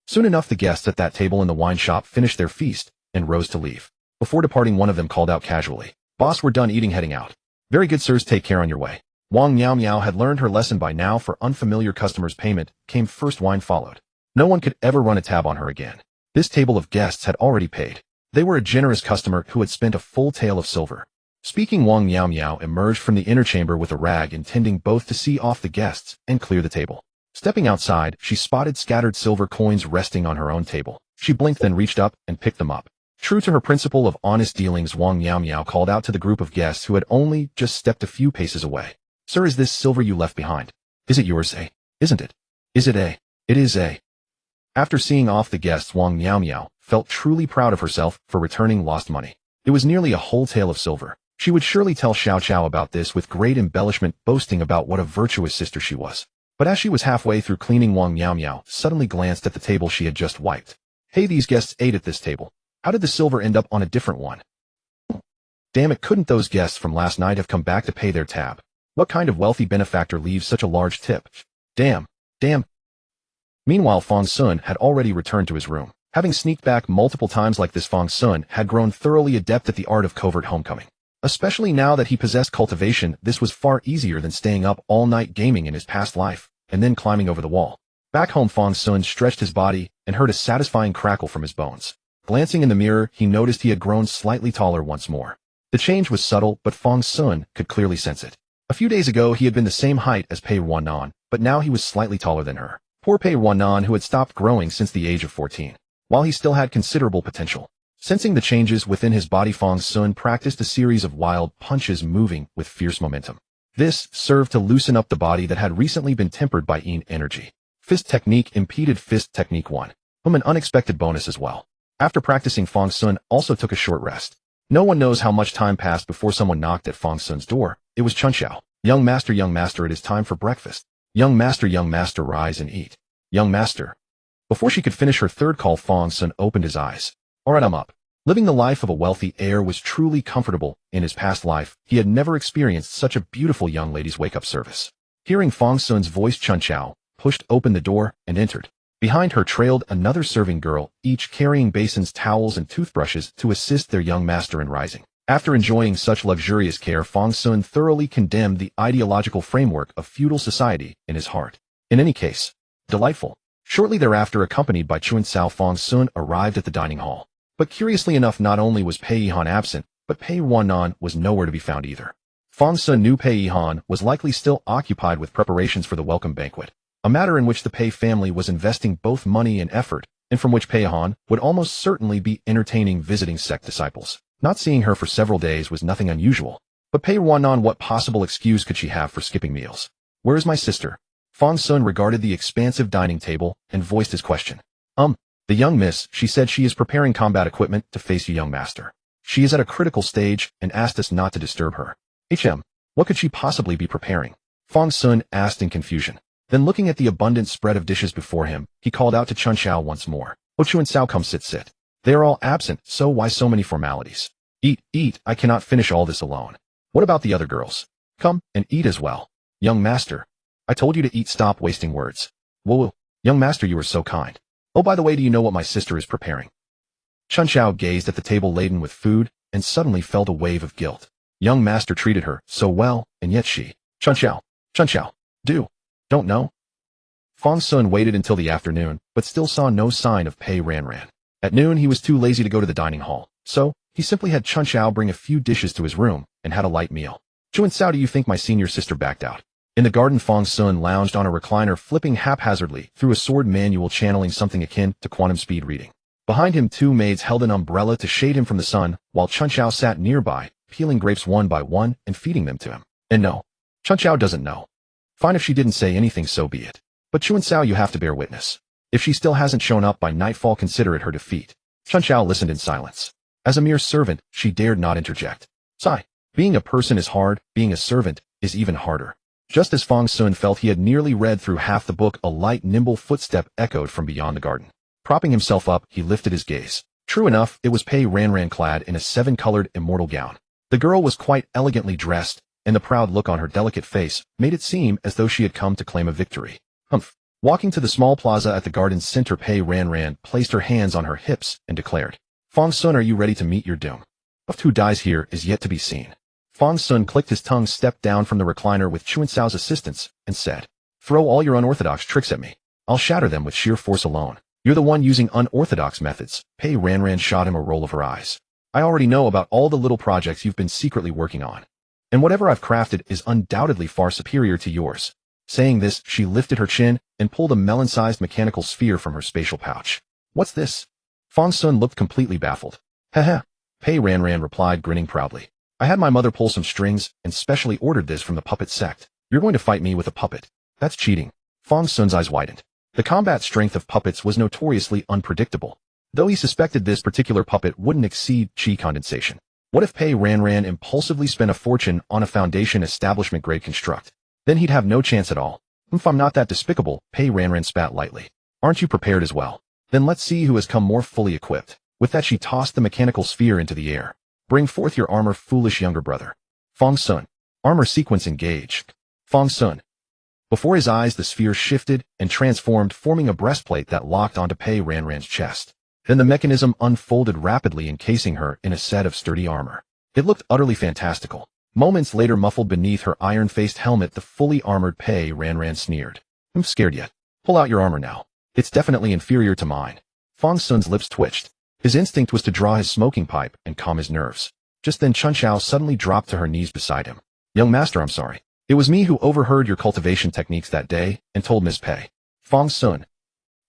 A: Soon enough, the guests at that table in the wine shop finished their feast and rose to leave. Before departing, one of them called out casually, Boss, we're done eating, heading out. Very good, sirs, take care on your way. Wang Miao had learned her lesson by now. For unfamiliar customers, payment came first, wine followed. No one could ever run a tab on her again. This table of guests had already paid. They were a generous customer who had spent a full tael of silver. Speaking, Wang Miao emerged from the inner chamber with a rag, intending both to see off the guests and clear the table. Stepping outside, she spotted scattered silver coins resting on her own table. She blinked, then reached up and picked them up. True to her principle of honest dealings, Wang Miao called out to the group of guests who had only just stepped a few paces away. Sir, is this silver you left behind? Is it yours, eh? Isn't it? Is it, eh? It is, eh? After seeing off the guests, Wang Miao felt truly proud of herself for returning lost money. It was nearly a whole tael of silver. She would surely tell Xiao Qiao about this with great embellishment, boasting about what a virtuous sister she was. But as she was halfway through cleaning, Wang Miao suddenly glanced at the table she had just wiped. Hey, these guests ate at this table. How did the silver end up on a different one? Damn it, couldn't those guests from last night have come back to pay their tab? What kind of wealthy benefactor leaves such a large tip? Damn. Meanwhile, Fang Xun had already returned to his room. Having sneaked back multiple times like this, Fang Xun had grown thoroughly adept at the art of covert homecoming. Especially now that he possessed cultivation, this was far easier than staying up all night gaming in his past life, and then climbing over the wall. Back home, Fang Xun stretched his body and heard a satisfying crackle from his bones. Glancing in the mirror, he noticed he had grown slightly taller once more. The change was subtle, but Fang Xun could clearly sense it. A few days ago, he had been the same height as Pei Ruanruan, but now he was slightly taller than her. Poor Pei Ruanruan, who had stopped growing since the age of 14. While he still had considerable potential. Sensing the changes within his body, Fang Xun practiced a series of wild punches, moving with fierce momentum. This served to loosen up the body that had recently been tempered by yin energy. Fist technique impeded fist technique 1. An unexpected bonus as well. After practicing, Fang Xun also took a short rest. No one knows how much time passed before someone knocked at Fang Xun's door. It was Chun Xiao. Young master, it is time for breakfast. Young master, rise and eat. Young master. Before she could finish her third call, Fang Xun opened his eyes. Alright, I'm up. Living the life of a wealthy heir was truly comfortable. In his past life, he had never experienced such a beautiful young lady's wake-up service. Hearing Fang Xun's voice, Chun Xiao pushed open the door and entered. Behind her trailed another serving girl, each carrying basins, towels, and toothbrushes to assist their young master in rising. After enjoying such luxurious care, Fang Xun thoroughly condemned the ideological framework of feudal society in his heart. In any case, delightful. Shortly thereafter, accompanied by Chun Cao, Fang Xun arrived at the dining hall. But curiously enough, not only was Pei Yihan absent, but Pei Ruanruan was nowhere to be found either. Fang Xun knew Pei Yihan was likely still occupied with preparations for the welcome banquet, a matter in which the Pei family was investing both money and effort, and from which Pei Yihan would almost certainly be entertaining visiting sect disciples. Not seeing her for several days was nothing unusual. But Pei Ruanruan, what possible excuse could she have for skipping meals? Where is my sister? Fang Xun regarded the expansive dining table and voiced his question. The young miss, she said, she is preparing combat equipment to face you, young master. She is at a critical stage and asked us not to disturb her. What could she possibly be preparing? Fang Xun asked in confusion. Then looking at the abundant spread of dishes before him, he called out to Chun Xiao once more. Oh, Chu and Sao, come sit. They are all absent, so why so many formalities? Eat, I cannot finish all this alone. What about the other girls? Come and eat as well. Young master, I told you to eat, stop wasting words. Whoa, young master, you are so kind. Oh, by the way, do you know what my sister is preparing? Chun Xiao gazed at the table laden with food and suddenly felt a wave of guilt. Young master treated her so well, and yet she... Chun Xiao, don't know? Fang Xun waited until the afternoon, but still saw no sign of Pei Ruanruan. At noon, he was too lazy to go to the dining hall, so he simply had Chun Xiao bring a few dishes to his room and had a light meal. Chu and Sao, do you think my senior sister backed out? In the garden, Fang Xun lounged on a recliner, flipping haphazardly through a sword manual channeling something akin to quantum speed reading. Behind him, two maids held an umbrella to shade him from the sun, while Chun Xiao sat nearby, peeling grapes one by one and feeding them to him. And no, Chun Xiao doesn't know. Fine, if she didn't say anything, so be it. But Chu and Sao, you have to bear witness. If she still hasn't shown up by nightfall, consider it her defeat. Chun Xiao listened in silence. As a mere servant, she dared not interject. Sigh. Being a person is hard, being a servant is even harder. Just as Fang Xun felt he had nearly read through half the book, a light, nimble footstep echoed from beyond the garden. Propping himself up, he lifted his gaze. True enough, it was Pei Ruanruan, clad in a seven-colored immortal gown. The girl was quite elegantly dressed, and the proud look on her delicate face made it seem as though she had come to claim a victory. Humph. Walking to the small plaza at the garden's center, Pei Ruanruan placed her hands on her hips and declared, Fang Xun, are you ready to meet your doom? But who dies here is yet to be seen. Fang Xun clicked his tongue, stepped down from the recliner with Chu and Sao's assistance, and said, throw all your unorthodox tricks at me. I'll shatter them with sheer force alone. You're the one using unorthodox methods. Pei Ruanruan shot him a roll of her eyes. I already know about all the little projects you've been secretly working on. And whatever I've crafted is undoubtedly far superior to yours. Saying this, she lifted her chin and pulled a melon-sized mechanical sphere from her spatial pouch. What's this? Fang Xun looked completely baffled. Heh. Pei Ruanruan replied, grinning proudly. I had my mother pull some strings and specially ordered this from the puppet sect. You're going to fight me with a puppet? That's cheating. Fang Xun's eyes widened. The combat strength of puppets was notoriously unpredictable, though he suspected this particular puppet wouldn't exceed chi condensation. What if Pei Ruanruan impulsively spent a fortune on a Foundation establishment-grade construct? Then he'd have no chance at all. If I'm not that despicable, Pei Ruanruan spat lightly. Aren't you prepared as well? Then let's see who has come more fully equipped. With that, she tossed the mechanical sphere into the air. Bring forth your armor, foolish younger brother. Fang Xun. Armor sequence engaged. Fang Xun. Before his eyes, the sphere shifted and transformed, forming a breastplate that locked onto Pei Ruanruan's chest. Then the mechanism unfolded rapidly, encasing her in a set of sturdy armor. It looked utterly fantastical. Moments later, muffled beneath her iron-faced helmet, the fully armored Pei Ruanruan sneered. I'm scared yet. Pull out your armor now. It's definitely inferior to mine. Fang Xun's lips twitched. His instinct was to draw his smoking pipe and calm his nerves. Just then Chun Xiao suddenly dropped to her knees beside him. Young master, I'm sorry. It was me who overheard your cultivation techniques that day and told Ms. Pei. Fang Xun.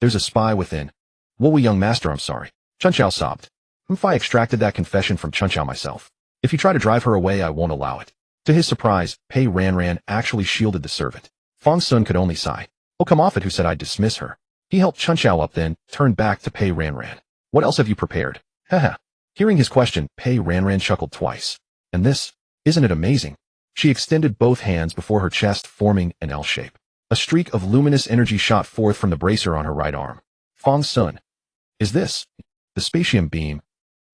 A: There's a spy within. Whoa, young master, I'm sorry. Chun Xiao sobbed. If I extracted that confession from Chun Xiao myself. If you try to drive her away, I won't allow it. To his surprise, Pei Ruanruan actually shielded the servant. Fang Xun could only sigh. Oh, come off it, who said I'd dismiss her? He helped Chun Xiao up, then turned back to Pei Ruanruan. What else have you prepared? Haha. Hearing his question, Pei Ruanruan chuckled twice. And this? Isn't it amazing? She extended both hands before her chest, forming an L shape. A streak of luminous energy shot forth from the bracer on her right arm. Fang Xun. Is this the spatium beam?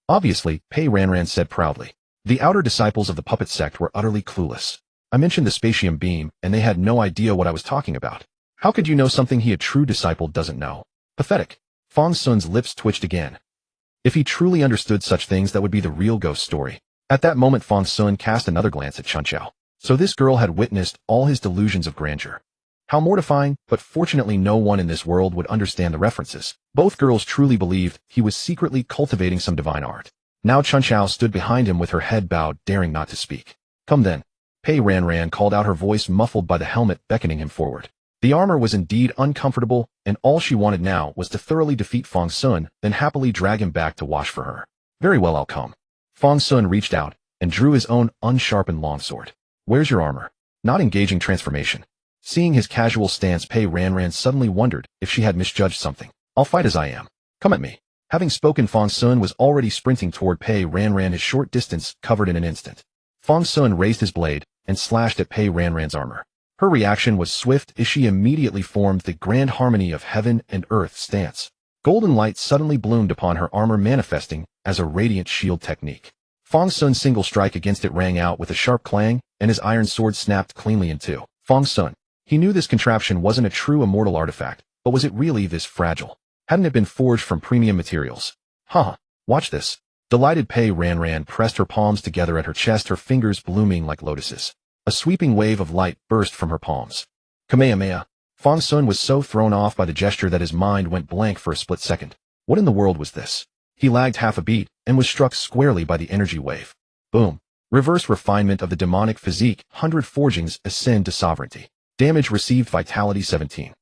A: Obviously, Pei Ruanruan said proudly. The outer disciples of the puppet sect were utterly clueless. I mentioned the spatium beam, and they had no idea what I was talking about. How could you know something a true disciple doesn't know? Pathetic. Fang Xun's lips twitched again. If he truly understood such things, that would be the real ghost story. At that moment, Fang Xun cast another glance at Chun Xiao. So this girl had witnessed all his delusions of grandeur. How mortifying, but fortunately no one in this world would understand the references. Both girls truly believed he was secretly cultivating some divine art. Now Chun Xiao stood behind him with her head bowed, daring not to speak. Come then. Pei Ruanruan called out, her voice muffled by the helmet, beckoning him forward. The armor was indeed uncomfortable, and all she wanted now was to thoroughly defeat Fang Xun, then happily drag him back to wash for her. Very well, I'll come. Fang Xun reached out and drew his own unsharpened longsword. Where's your armor? Not engaging transformation. Seeing his casual stance, Pei Ruanruan suddenly wondered if she had misjudged something. I'll fight as I am. Come at me. Having spoken, Fang Xun was already sprinting toward Pei Ruanruan, his short distance covered in an instant. Fang Xun raised his blade and slashed at Pei Ruanruan's armor. Her reaction was swift as she immediately formed the grand harmony of heaven and earth stance. Golden light suddenly bloomed upon her armor, manifesting as a radiant shield technique. Fang Xun's single strike against it rang out with a sharp clang, and his iron sword snapped cleanly in two. Fang Xun. He knew this contraption wasn't a true immortal artifact, but was it really this fragile? Hadn't it been forged from premium materials? Huh, watch this. Delighted Pei Ruanruan pressed her palms together at her chest, her fingers blooming like lotuses. A sweeping wave of light burst from her palms. Kamehameha. Fang Xun was so thrown off by the gesture that his mind went blank for a split second. What in the world was this? He lagged half a beat and was struck squarely by the energy wave. Boom. Reverse refinement of the demonic physique, 100 forgings ascend to sovereignty. Damage received, vitality 17.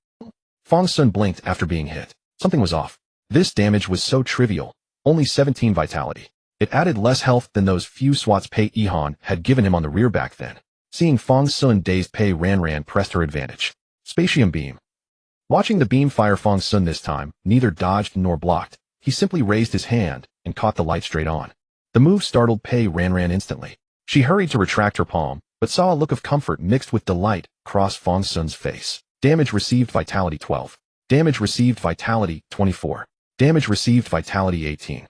A: Fang Xun blinked after being hit. Something was off. This damage was so trivial. Only 17 vitality. It added less health than those few swats Pei Yihan had given him on the rear back then. Seeing Fang Xun dazed, Pei Ruanruan pressed her advantage. Spatium beam. Watching the beam fire, Fang Xun this time neither dodged nor blocked. He simply raised his hand and caught the light straight on. The move startled Pei Ruanruan instantly. She hurried to retract her palm, but saw a look of comfort mixed with delight cross Fang Xun's face. Damage received, vitality 12. Damage received, vitality 24. Damage received, vitality 18.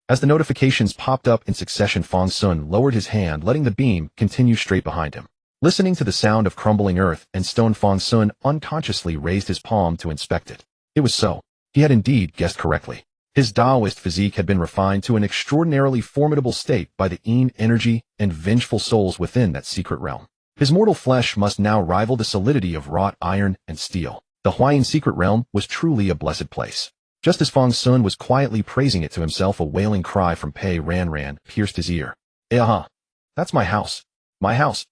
A: As the notifications popped up in succession, Fang Xun lowered his hand, letting the beam continue straight behind him. Listening to the sound of crumbling earth and stone, Fang Xun unconsciously raised his palm to inspect it. It was so. He had indeed guessed correctly. His Taoist physique had been refined to an extraordinarily formidable state by the Yin energy and vengeful souls within that secret realm. His mortal flesh must now rival the solidity of wrought iron and steel. The Huayan secret realm was truly a blessed place. Just as Fang Xun was quietly praising it to himself, a wailing cry from Pei Ruanruan pierced his ear. Aha! That's my house. My house.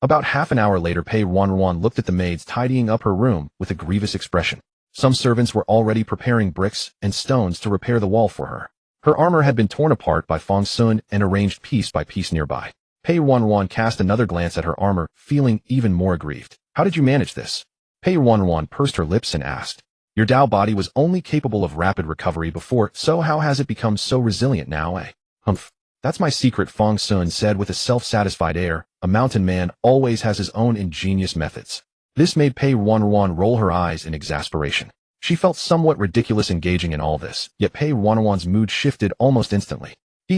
A: About half an hour later, Pei Ruanruan looked at the maids tidying up her room with a grievous expression. Some servants were already preparing bricks and stones to repair the wall for her. Her armor had been torn apart by Fang Xun and arranged piece by piece nearby. Pei Ruanruan cast another glance at her armor, feeling even more aggrieved. How did you manage this? Pei Ruanruan pursed her lips and asked. Your Tao body was only capable of rapid recovery before, so how has it become so resilient now, eh? Humph. That's my secret, Fang Xun said with a self-satisfied air. A mountain man always has his own ingenious methods. This made Pei Ruanruan roll her eyes in exasperation. She felt somewhat ridiculous engaging in all this, yet Pei Ruanruan's mood shifted almost instantly.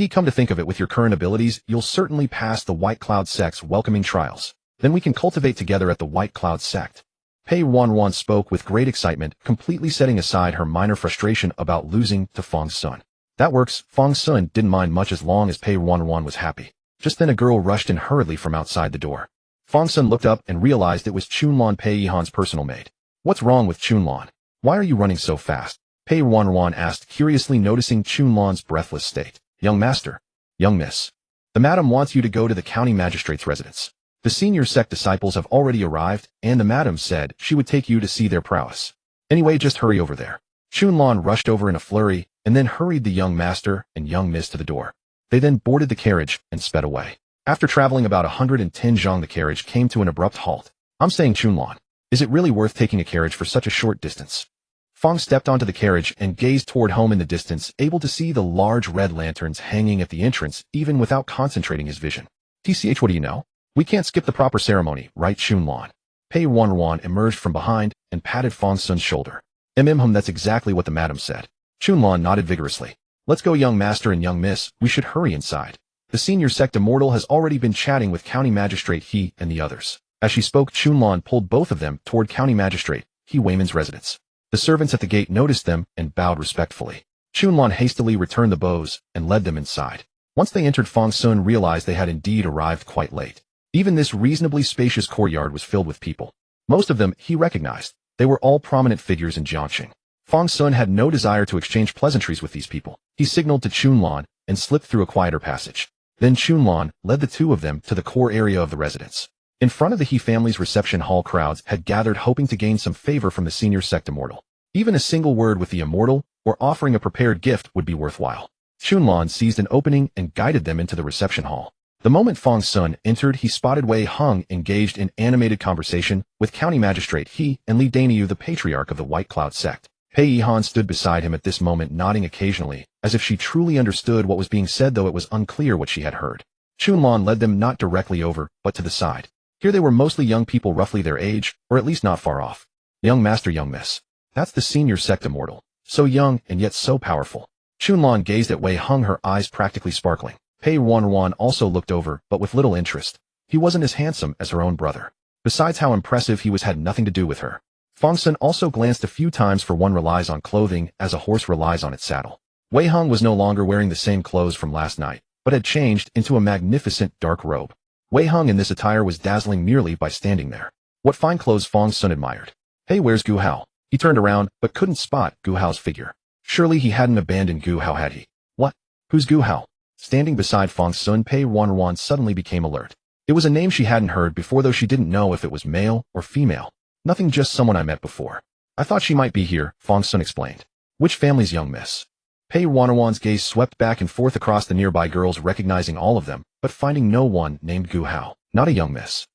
A: Come to think of it, with your current abilities, you'll certainly pass the White Cloud Sect's welcoming trials. Then we can cultivate together at the White Cloud Sect. Pei Ruanruan spoke with great excitement, completely setting aside her minor frustration about losing to Fang Xun. That works. Fang Xun didn't mind much as long as Pei Ruanruan was happy. Just then a girl rushed in hurriedly from outside the door. Fang Xun looked up and realized it was Chunlan, Pei Yihan's personal maid. What's wrong with Chunlan? Why are you running so fast? Pei Ruanruan asked, curiously noticing Chunlan's breathless state. Young master. Young miss. The madam wants you to go to the county magistrate's residence. The senior sect disciples have already arrived, and the madam said she would take you to see their prowess. Anyway, just hurry over there. Chunlan rushed over in a flurry, and then hurried the young master and young miss to the door. They then boarded the carriage and sped away. After traveling about 110 zhang, the carriage came to an abrupt halt. I'm saying, Chunlan, is it really worth taking a carriage for such a short distance? Fang stepped onto the carriage and gazed toward home in the distance, able to see the large red lanterns hanging at the entrance even without concentrating his vision. TCH, what do you know? We can't skip the proper ceremony, right, Chunlan? Pei Ruanruan emerged from behind and patted Fang Xun's shoulder. That's exactly what the madam said. Chunlan nodded vigorously. Let's go, young master and young miss, we should hurry inside. The senior sect immortal has already been chatting with County Magistrate He and the others. As she spoke, Chunlan pulled both of them toward County Magistrate He Weiman's residence. The servants at the gate noticed them and bowed respectfully. Chunlan hastily returned the bows and led them inside. Once they entered, Fang Xun realized they had indeed arrived quite late. Even this reasonably spacious courtyard was filled with people. Most of them he recognized. They were all prominent figures in Jiangxing. Fang Xun had no desire to exchange pleasantries with these people. He signaled to Chunlan and slipped through a quieter passage. Then Chunlan led the two of them to the core area of the residence. In front of the He family's reception hall, crowds had gathered hoping to gain some favor from the senior sect immortal. Even a single word with the immortal or offering a prepared gift would be worthwhile. Chunlan seized an opening and guided them into the reception hall. The moment Fang Xun entered, he spotted Wei Heng engaged in animated conversation with County Magistrate He and Li Daniu, the patriarch of the White Cloud Sect. Pei Yihan stood beside him at this moment, nodding occasionally, as if she truly understood what was being said, though it was unclear what she had heard. Chunlan led them not directly over, but to the side. Here they were mostly young people roughly their age, or at least not far off. Young master, young miss. That's the senior sect immortal. So young, and yet so powerful. Chunlan gazed at Wei Hung, her eyes practically sparkling. Pei Ruanruan also looked over, but with little interest. He wasn't as handsome as her own brother. Besides how impressive he was had nothing to do with her. Fang Xun also glanced a few times, for one relies on clothing as a horse relies on its saddle. Wei Hung was no longer wearing the same clothes from last night, but had changed into a magnificent dark robe. Wei Hung in this attire was dazzling merely by standing there. What fine clothes, Fang Xun admired. Hey, where's Gu Hao? He turned around, but couldn't spot Gu Hao's figure. Surely he hadn't abandoned Gu Hao, had he? What? Who's Gu Hao? Standing beside Fang Xun, Pei Ruanruan suddenly became alert. It was a name she hadn't heard before, though she didn't know if it was male or female. Nothing, just someone I met before. I thought she might be here, Fang Xun explained. Which family's young miss? Pei Ruanruan's gaze swept back and forth across the nearby girls, recognizing all of them, but finding no one named Gu Hao. Not a young miss.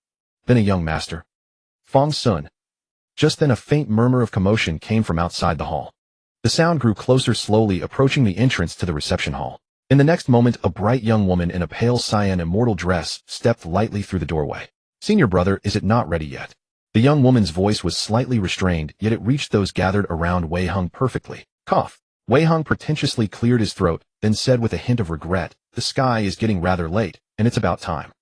A: Then a young master. Fang Xun. Just then a faint murmur of commotion came from outside the hall. The sound grew closer, slowly approaching the entrance to the reception hall. In the next moment, a bright young woman in a pale cyan immortal dress stepped lightly through the doorway. Senior brother, is it not ready yet? The young woman's voice was slightly restrained, yet it reached those gathered around Wei Hung perfectly. Cough. Wei Hung pretentiously cleared his throat, then said with a hint of regret, the sky is getting rather late, and it's about time.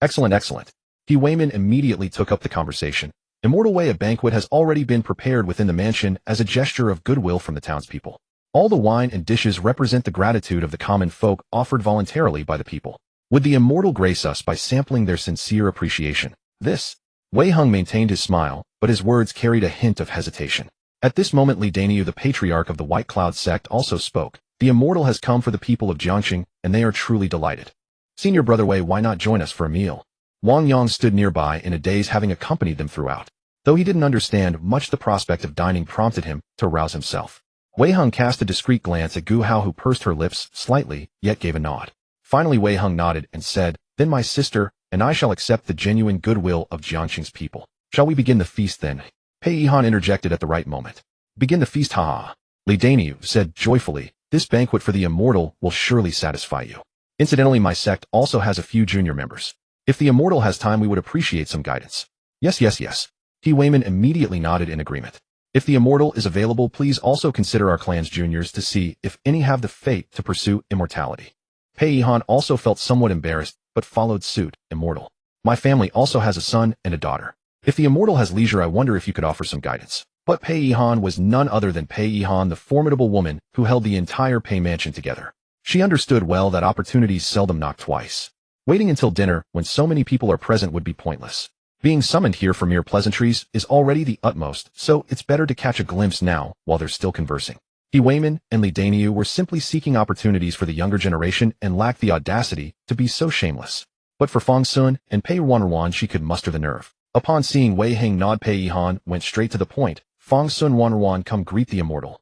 A: Excellent, excellent. He Weiman immediately took up the conversation. Immortal Wei, a banquet has already been prepared within the mansion as a gesture of goodwill from the townspeople. All the wine and dishes represent the gratitude of the common folk, offered voluntarily by the people. Would the immortal grace us by sampling their sincere appreciation? This. Wei Hung maintained his smile, but his words carried a hint of hesitation. At this moment, Li Daniu, the patriarch of the White Cloud Sect, also spoke. The immortal has come for the people of Jiangxing, and they are truly delighted. Senior brother Wei, why not join us for a meal? Wang Yang stood nearby in a daze, having accompanied them throughout. Though he didn't understand much, the prospect of dining prompted him to rouse himself. Wei Hung cast a discreet glance at Gu Hao, who pursed her lips slightly, yet gave a nod. Finally Wei Hung nodded and said, then my sister and I shall accept the genuine goodwill of Jiangxing's people. Shall we begin the feast then? Pei Yihan interjected at the right moment. Begin the feast, haha. Li Daniu said joyfully, this banquet for the immortal will surely satisfy you. Incidentally, my sect also has a few junior members. If the immortal has time, we would appreciate some guidance. Yes, yes, yes. He Weiman immediately nodded in agreement. If the immortal is available, please also consider our clan's juniors to see if any have the fate to pursue immortality. Pei Yihan also felt somewhat embarrassed, but followed suit. Immortal. My family also has a son and a daughter. If the immortal has leisure, I wonder if you could offer some guidance. But Pei Yihan was none other than Pei Yihan, the formidable woman who held the entire Pei mansion together. She understood well that opportunities seldom knock twice. Waiting until dinner, when so many people are present, would be pointless. Being summoned here for mere pleasantries is already the utmost, so it's better to catch a glimpse now while they're still conversing. He Weiman and Li Daniu were simply seeking opportunities for the younger generation and lacked the audacity to be so shameless. But for Fang Xun and Pei Ruanruan, she could muster the nerve. Upon seeing Wei Hung nod, Pei Yihan went straight to the point. Fang Xun, Ruanruan, come greet the immortal.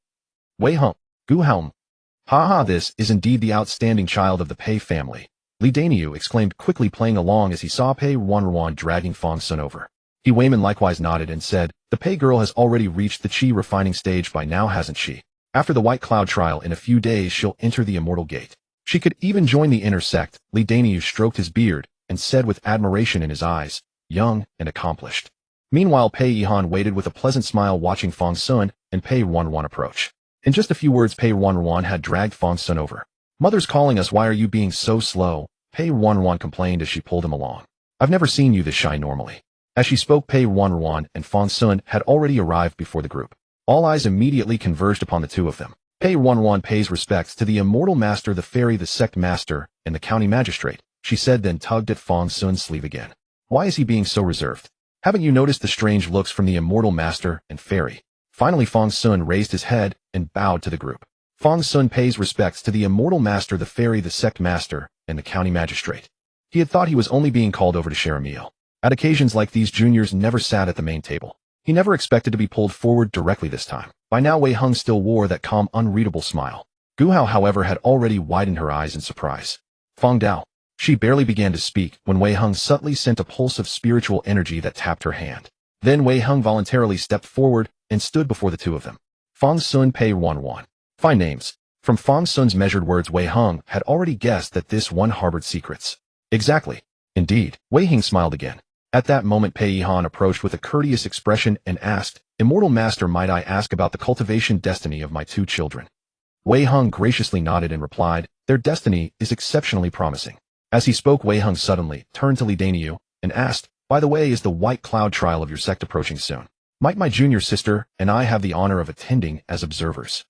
A: Wei Hung. Gu Hao. Ha, this is indeed the outstanding child of the Pei family. Li Daniu exclaimed quickly, playing along as he saw Pei Ruanruan dragging Fang Xun over. He Weiman likewise nodded and said, the Pei girl has already reached the qi refining stage by now, hasn't she? After the White Cloud trial in a few days, she'll enter the immortal gate. She could even join the inner sect. Li Daniu stroked his beard and said with admiration in his eyes, young and accomplished. Meanwhile, Pei Yihan waited with a pleasant smile, watching Fang Xun and Pei Ruanruan approach. In just a few words, Pei Ruanruan had dragged Fang Xun over. Mother's calling us, why are you being so slow? Pei Ruanruan complained as she pulled him along. I've never seen you this shy normally. As she spoke, Pei Ruanruan and Fang Xun had already arrived before the group. All eyes immediately converged upon the two of them. Pei Ruanruan pays respects to the immortal master, the fairy, the sect master, and the county magistrate, she said, then tugged at Fang Xun's sleeve again. Why is he being so reserved? Haven't you noticed the strange looks from the immortal master and fairy? Finally, Fang Xun raised his head and bowed to the group. Fang Xun pays respects to the immortal master, the fairy, the sect master, and the county magistrate. He had thought he was only being called over to share a meal. At occasions like these, juniors never sat at the main table. He never expected to be pulled forward directly this time. By now, Wei Hung still wore that calm, unreadable smile. Gu Hao, however, had already widened her eyes in surprise. Fang Dao. She barely began to speak when Wei Hung subtly sent a pulse of spiritual energy that tapped her hand. Then Wei Hung voluntarily stepped forward and stood before the two of them. Fang Xun, Pei Ruanruan. Fine names. From Fang Xun's measured words, Wei Heng had already guessed that this one harbored secrets. Exactly. Indeed, Wei Heng smiled again. At that moment Pei Han approached with a courteous expression and asked, "Immortal Master, might I ask about the cultivation destiny of my two children?" Wei Heng graciously nodded and replied, "Their destiny is exceptionally promising." As he spoke, Wei Heng suddenly turned to Li Daniu and asked, "By the way, is the White Cloud trial of your sect approaching soon? Might my junior sister and I have the honor of attending as observers?"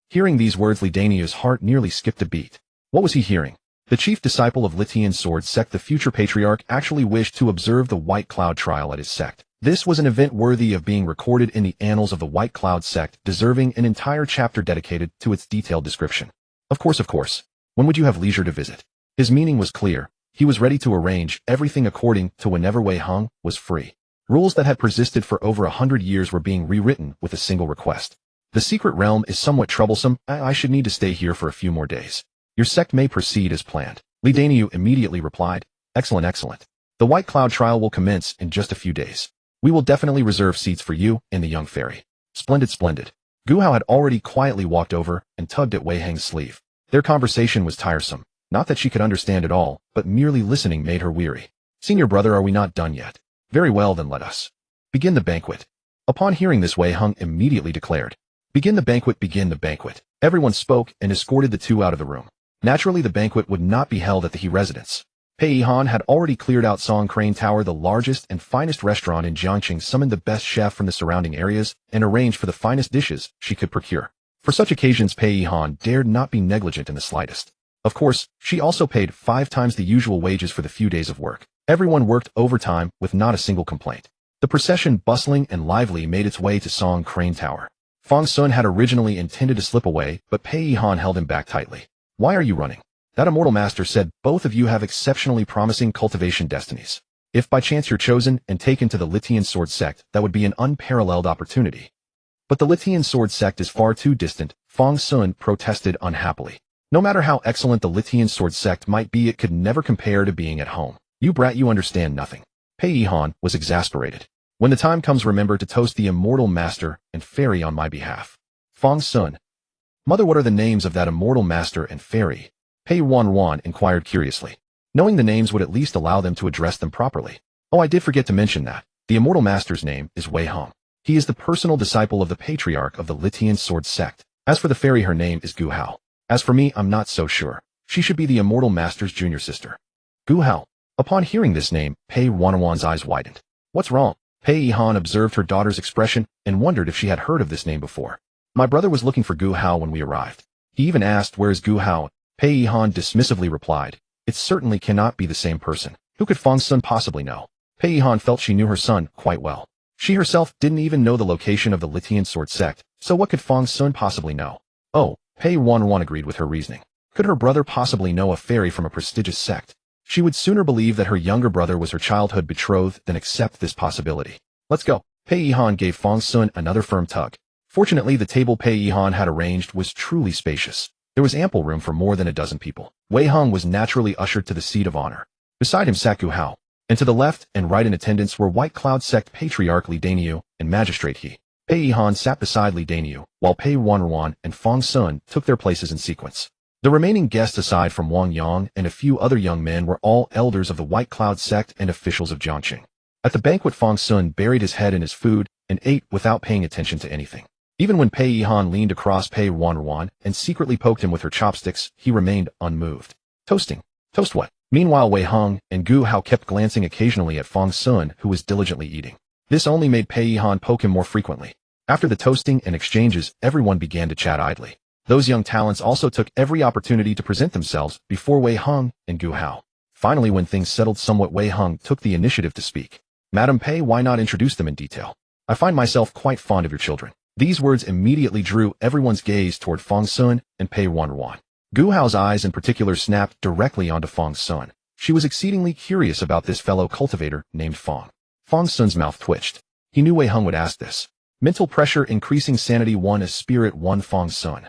A: Hearing these words, Li Daniu's heart nearly skipped a beat. What was he hearing? The chief disciple of Dantian Sword Sect, the future patriarch, actually wished to observe the White Cloud trial at his sect. This was an event worthy of being recorded in the annals of the White Cloud Sect, deserving an entire chapter dedicated to its detailed description. Of course. When would you have leisure to visit? His meaning was clear. He was ready to arrange everything according to whenever Wei Heng was free. Rules that had persisted for over 100 years were being rewritten with a single request. The secret realm is somewhat troublesome. I should need to stay here for a few more days. Your sect may proceed as planned. Li Daniu immediately replied, Excellent. The White Cloud trial will commence in just a few days. We will definitely reserve seats for you and the young fairy. Splendid. Gu Hao had already quietly walked over and tugged at Wei Heng's sleeve. Their conversation was tiresome. Not that she could understand it all, but merely listening made her weary. Senior brother, are we not done yet? Very well, then let us begin the banquet. Upon hearing this, Wei Heng immediately declared, begin the banquet. Everyone spoke and escorted the two out of the room. Naturally, the banquet would not be held at the He residence. Pei Han had already cleared out Song Crane Tower, the largest and finest restaurant in Jiangqing, summoned the best chef from the surrounding areas, and arranged for the finest dishes she could procure. For such occasions, Pei Han dared not be negligent in the slightest. Of course, she also paid 5 times the usual wages for the few days of work. Everyone worked overtime with not a single complaint. The procession, bustling and lively, made its way to Song Crane Tower. Fang Xun had originally intended to slip away, but Pei Han held him back tightly. Why are you running? That immortal master said both of you have exceptionally promising cultivation destinies. If by chance you're chosen and taken to the Dantian Sword Sect, that would be an unparalleled opportunity. But the Dantian Sword Sect is far too distant, Fang Xun protested unhappily. No matter how excellent the Dantian Sword Sect might be, it could never compare to being at home. You brat, you understand nothing. Pei Han was exasperated. When the time comes, remember to toast the immortal master and fairy on my behalf. Fang Xun. Mother, what are the names of that immortal master and fairy? Pei Ruanruan inquired curiously. Knowing the names would at least allow them to address them properly. Oh, I did forget to mention that. The immortal master's name is Wei Heng. He is the personal disciple of the patriarch of the Dantian Sword Sect. As for the fairy, her name is Gu Hao. As for me, I'm not so sure. She should be the immortal master's junior sister. Gu Hao. Upon hearing this name, Pei Ruanruan's eyes widened. What's wrong? Pei Han observed her daughter's expression and wondered if she had heard of this name before. My brother was looking for Gu Hao when we arrived. He even asked, where is Gu Hao? Pei Han dismissively replied, it certainly cannot be the same person. Who could Fang Xun possibly know? Pei Han felt she knew her son quite well. She herself didn't even know the location of the Dantian Sword Sect, so what could Fang Xun possibly know? Oh, Pei Ruanruan agreed with her reasoning. Could her brother possibly know a fairy from a prestigious sect? She would sooner believe that her younger brother was her childhood betrothed than accept this possibility. Let's go. Pei Han gave Fang Xun another firm tug. Fortunately, the table Pei Han had arranged was truly spacious. There was ample room for more than a dozen people. Wei Heng was naturally ushered to the seat of honor. Beside him sat Gu Hao, and to the left and right in attendance were White Cloud Sect Patriarch Li Daniu and Magistrate He. Pei Han sat beside Li Daniu, while Pei Ruanruan and Fang Xun took their places in sequence. The remaining guests, aside from Wang Yang and a few other young men, were all elders of the White Cloud Sect and officials of Jiangqing. At the banquet, Fang Xun buried his head in his food and ate without paying attention to anything. Even when Pei Han leaned across Pei Ruanruan and secretly poked him with her chopsticks, he remained unmoved. Toasting. Toast what? Meanwhile, Wei Heng and Gu Hao kept glancing occasionally at Fang Xun, who was diligently eating. This only made Pei Han poke him more frequently. After the toasting and exchanges, everyone began to chat idly. Those young talents also took every opportunity to present themselves before Wei Heng and Gu Hao. Finally, when things settled somewhat, Wei Heng took the initiative to speak. Madam Pei, why not introduce them in detail? I find myself quite fond of your children. These words immediately drew everyone's gaze toward Fang Xun and Pei Ruanruan. Gu Hao's eyes in particular snapped directly onto Fang Xun. She was exceedingly curious about this fellow cultivator named Fang. Fang Xun's mouth twitched. He knew Wei Heng would ask this. Mental pressure increasing sanity 1 as spirit 1 Fang Xun.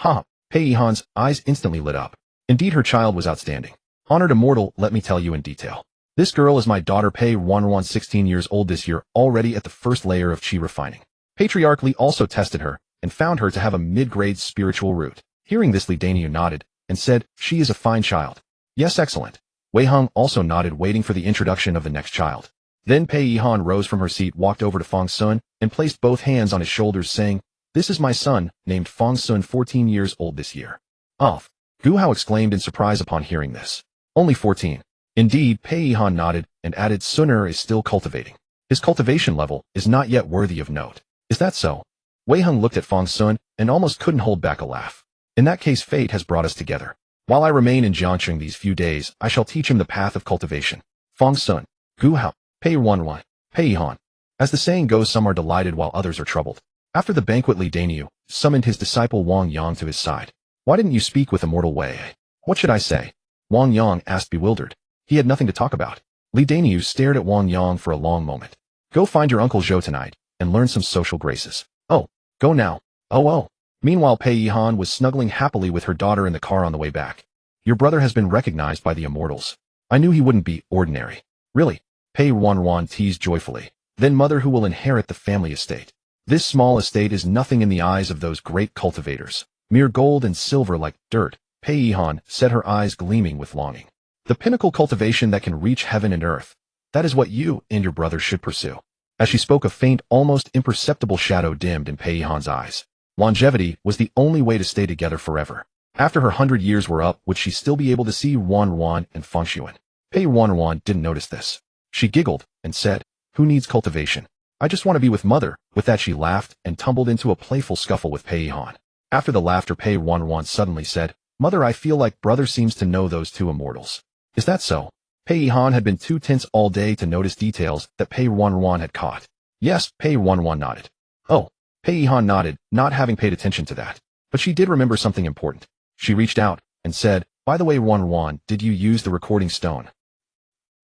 A: Ha! Pei Han's eyes instantly lit up. Indeed, her child was outstanding. Honored immortal, let me tell you in detail. This girl is my daughter Pei Ruanruan, 16 years old this year, already at the first layer of qi refining. Patriarch Li also tested her, and found her to have a mid-grade spiritual root. Hearing this, Li Daniu nodded, and said, "She is a fine child." "Yes, excellent." Wei Heng also nodded, waiting for the introduction of the next child. Then Pei Yihan rose from her seat, walked over to Fang Xun, and placed both hands on his shoulders, saying, "This is my son, named Fang Xun, 14 years old this year." "Oh!" Gu Hao exclaimed in surprise upon hearing this. "Only 14. Indeed, Pei Yihan nodded, and added, "Sun'er is still cultivating. His cultivation level is not yet worthy of note." "Is that so?" Wei Heng looked at Fang Xun, and almost couldn't hold back a laugh. "In that case, fate has brought us together. While I remain in Jiangcheng these few days, I shall teach him the path of cultivation." Fang Xun, Gu Hao, Pei Ruanruan, Pei Yihan. As the saying goes, some are delighted while others are troubled. After the banquet, Li Daniu summoned his disciple Wang Yang to his side. "Why didn't you speak with immortal Wei?" "What should I say?" Wang Yang asked, bewildered. He had nothing to talk about. Li Daniu stared at Wang Yang for a long moment. "Go find your Uncle Zhou tonight, and learn some social graces." "Oh, go now." Oh. Meanwhile, Pei Yihan was snuggling happily with her daughter in the car on the way back. "Your brother has been recognized by the immortals. I knew he wouldn't be ordinary." "Really?" Pei Ruanruan teased joyfully. "Then mother, who will inherit the family estate? This small estate is nothing in the eyes of those great cultivators. Mere gold and silver like dirt." Pei Yihan said, her eyes gleaming with longing. "The pinnacle cultivation that can reach heaven and earth. That is what you and your brother should pursue." As she spoke, a faint, almost imperceptible shadow dimmed in Pei Yihan's eyes. Longevity was the only way to stay together forever. After her 100 years were up, would she still be able to see Ruanruan and Fang Xun? Pei Ruanruan didn't notice this. She giggled and said, "Who needs cultivation? I just want to be with mother." With that, she laughed and tumbled into a playful scuffle with Pei Yihan. After the laughter, Pei Ruanruan suddenly said, "Mother, I feel like brother seems to know those two immortals." "Is that so?" Pei Yihan had been too tense all day to notice details that Pei Ruanruan had caught. "Yes," Pei Ruanruan nodded. "Oh." Pei Yihan nodded, not having paid attention to that. But she did remember something important. She reached out and said, "By the way, Ruanruan, did you use the recording stone?"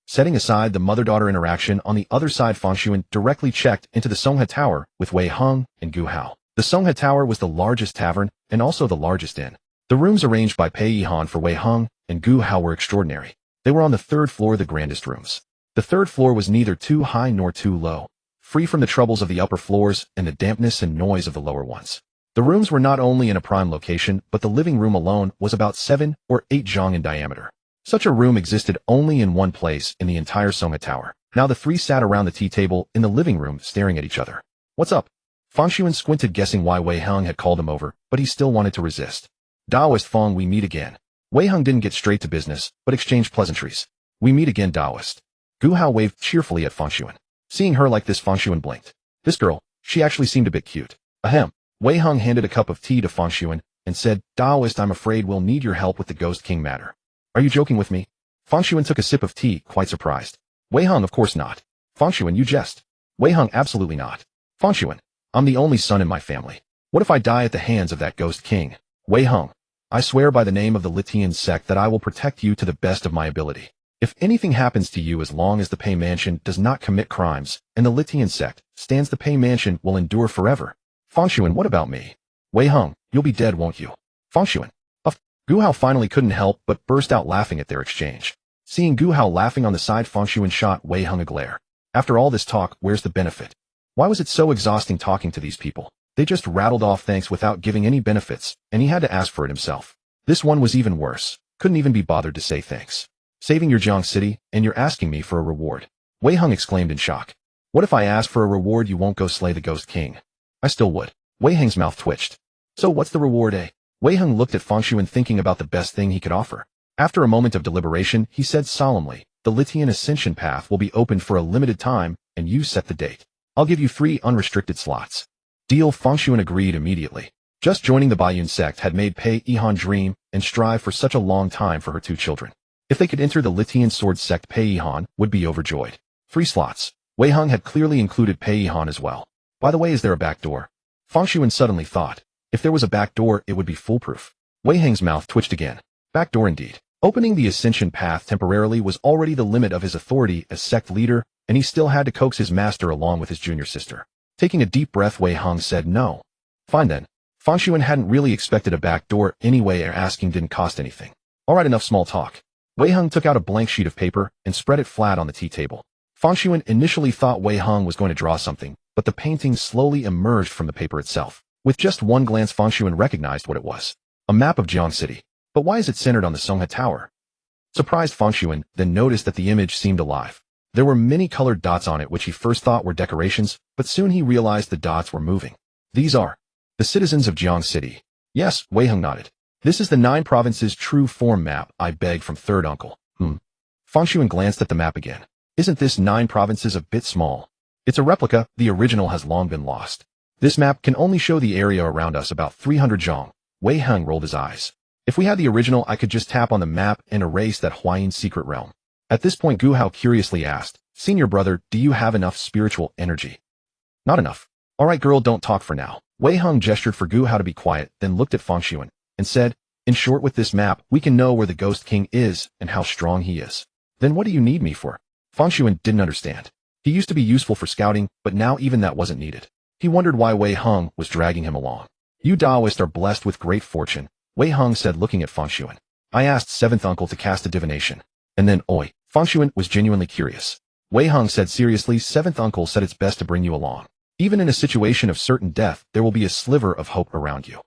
A: Setting aside the mother-daughter interaction, on the other side, Fang Xun directly checked into the Songhe Tower with Wei Heng and Gu Hao. The Songhe Tower was the largest tavern and also the largest inn. The rooms arranged by Pei Yihan for Wei Heng and Gu Hao were extraordinary. They were on the third floor, the grandest rooms. The third floor was neither too high nor too low, free from the troubles of the upper floors and the dampness and noise of the lower ones. The rooms were not only in a prime location, but the living room alone was about 7 or 8 zhang in diameter. Such a room existed only in one place in the entire Songhe Tower. Now the three sat around the tea table in the living room, staring at each other. "What's up?" Fang Xun squinted, guessing why Wei Heng had called him over, but he still wanted to resist. "Taoist Fang, we meet again." Wei Heng didn't get straight to business, but exchanged pleasantries. "We meet again, Taoist." Gu Hao waved cheerfully at Fang Xun. Seeing her like this, Fang Xun blinked. This girl, she actually seemed a bit cute. Ahem. Wei Heng handed a cup of tea to Fang Xun and said, "Taoist, I'm afraid we'll need your help with the Ghost King matter." "Are you joking with me?" Fang Xun took a sip of tea, quite surprised. Wei Heng, "Of course not." "Fang Xun, you jest." Wei Heng, "Absolutely not." Fang Xun, "I'm the only son in my family. What if I die at the hands of that Ghost King?" Wei Heng, "I swear by the name of the dantian sect that I will protect you to the best of my ability. If anything happens to you, as long as the Pei Mansion does not commit crimes, and the dantian sect stands, the Pei Mansion will endure forever." Fang Xun, "What about me?" Wei Heng, "You'll be dead, won't you?" Fang Xun, Gu Hao finally couldn't help but burst out laughing at their exchange. Seeing Gu Hao laughing on the side, Fang Xun shot Wei Heng a glare. After all this talk, where's the benefit? Why was it so exhausting talking to these people? They just rattled off thanks without giving any benefits, and he had to ask for it himself. This one was even worse. Couldn't even be bothered to say thanks. "Saving your Jiang city, and you're asking me for a reward?" Wei Heng exclaimed in shock. "What if I ask for a reward, you won't go slay the Ghost King?" "I still would." Wei Heng's mouth twitched. "So what's the reward, eh?" Wei Heng looked at Fang Xun, thinking about the best thing he could offer. After a moment of deliberation, he said solemnly, "The dantian ascension path will be opened for a limited time, and you set the date. I'll give you 3 unrestricted slots." "Deal." Fang Xun agreed immediately. Just joining the Baiyun sect had made Pei Yihan dream and strive for such a long time for her 2 children. If they could enter the dantian sword sect, Pei Yihan would be overjoyed. 3 slots. Wei Heng had clearly included Pei Yihan as well. By the way, is there a back door? Fang Xun suddenly thought. If there was a back door, it would be foolproof. Wei Heng's mouth twitched again. Back door indeed. Opening the ascension path temporarily was already the limit of his authority as sect leader, and he still had to coax his master along with his junior sister. Taking a deep breath, Wei Heng said no. Fine then. Fang Xun hadn't really expected a back door anyway, or asking didn't cost anything. Alright, enough small talk. Wei Heng took out a blank sheet of paper and spread it flat on the tea table. Fang Xun initially thought Wei Heng was going to draw something, but the painting slowly emerged from the paper itself. With just one glance, Fang Xun recognized what it was. A map of Jiang City. But why is it centered on the Songha Tower? Surprised, Fang Xun then noticed that the image seemed alive. There were many colored dots on it which he first thought were decorations, but soon he realized the dots were moving. These are the citizens of Jiang City. Yes, Wei Heng nodded. This is the 9 provinces true form map I begged from third uncle. Fang Xun glanced at the map again. Isn't this 9 provinces a bit small? It's a replica, the original has long been lost. This map can only show the area around us about 300 zhong. Wei Heng rolled his eyes. If we had the original, I could just tap on the map and erase that Huayin secret realm. At this point, Gu Hao curiously asked, Senior brother, do you have enough spiritual energy? Not enough. Alright girl, don't talk for now. Wei Heng gestured for Gu Hao to be quiet, then looked at Fang Xun and said, in short, with this map, we can know where the Ghost King is and how strong he is. Then what do you need me for? Fang Xun didn't understand. He used to be useful for scouting, but now even that wasn't needed. He wondered why Wei Heng was dragging him along. You Taoists are blessed with great fortune, Wei Heng said looking at Fang Xun. I asked 7th uncle to cast a divination. And then, oi, Fang Xun was genuinely curious. Wei Heng said seriously, 7th uncle said it's best to bring you along. Even in a situation of certain death, there will be a sliver of hope around you.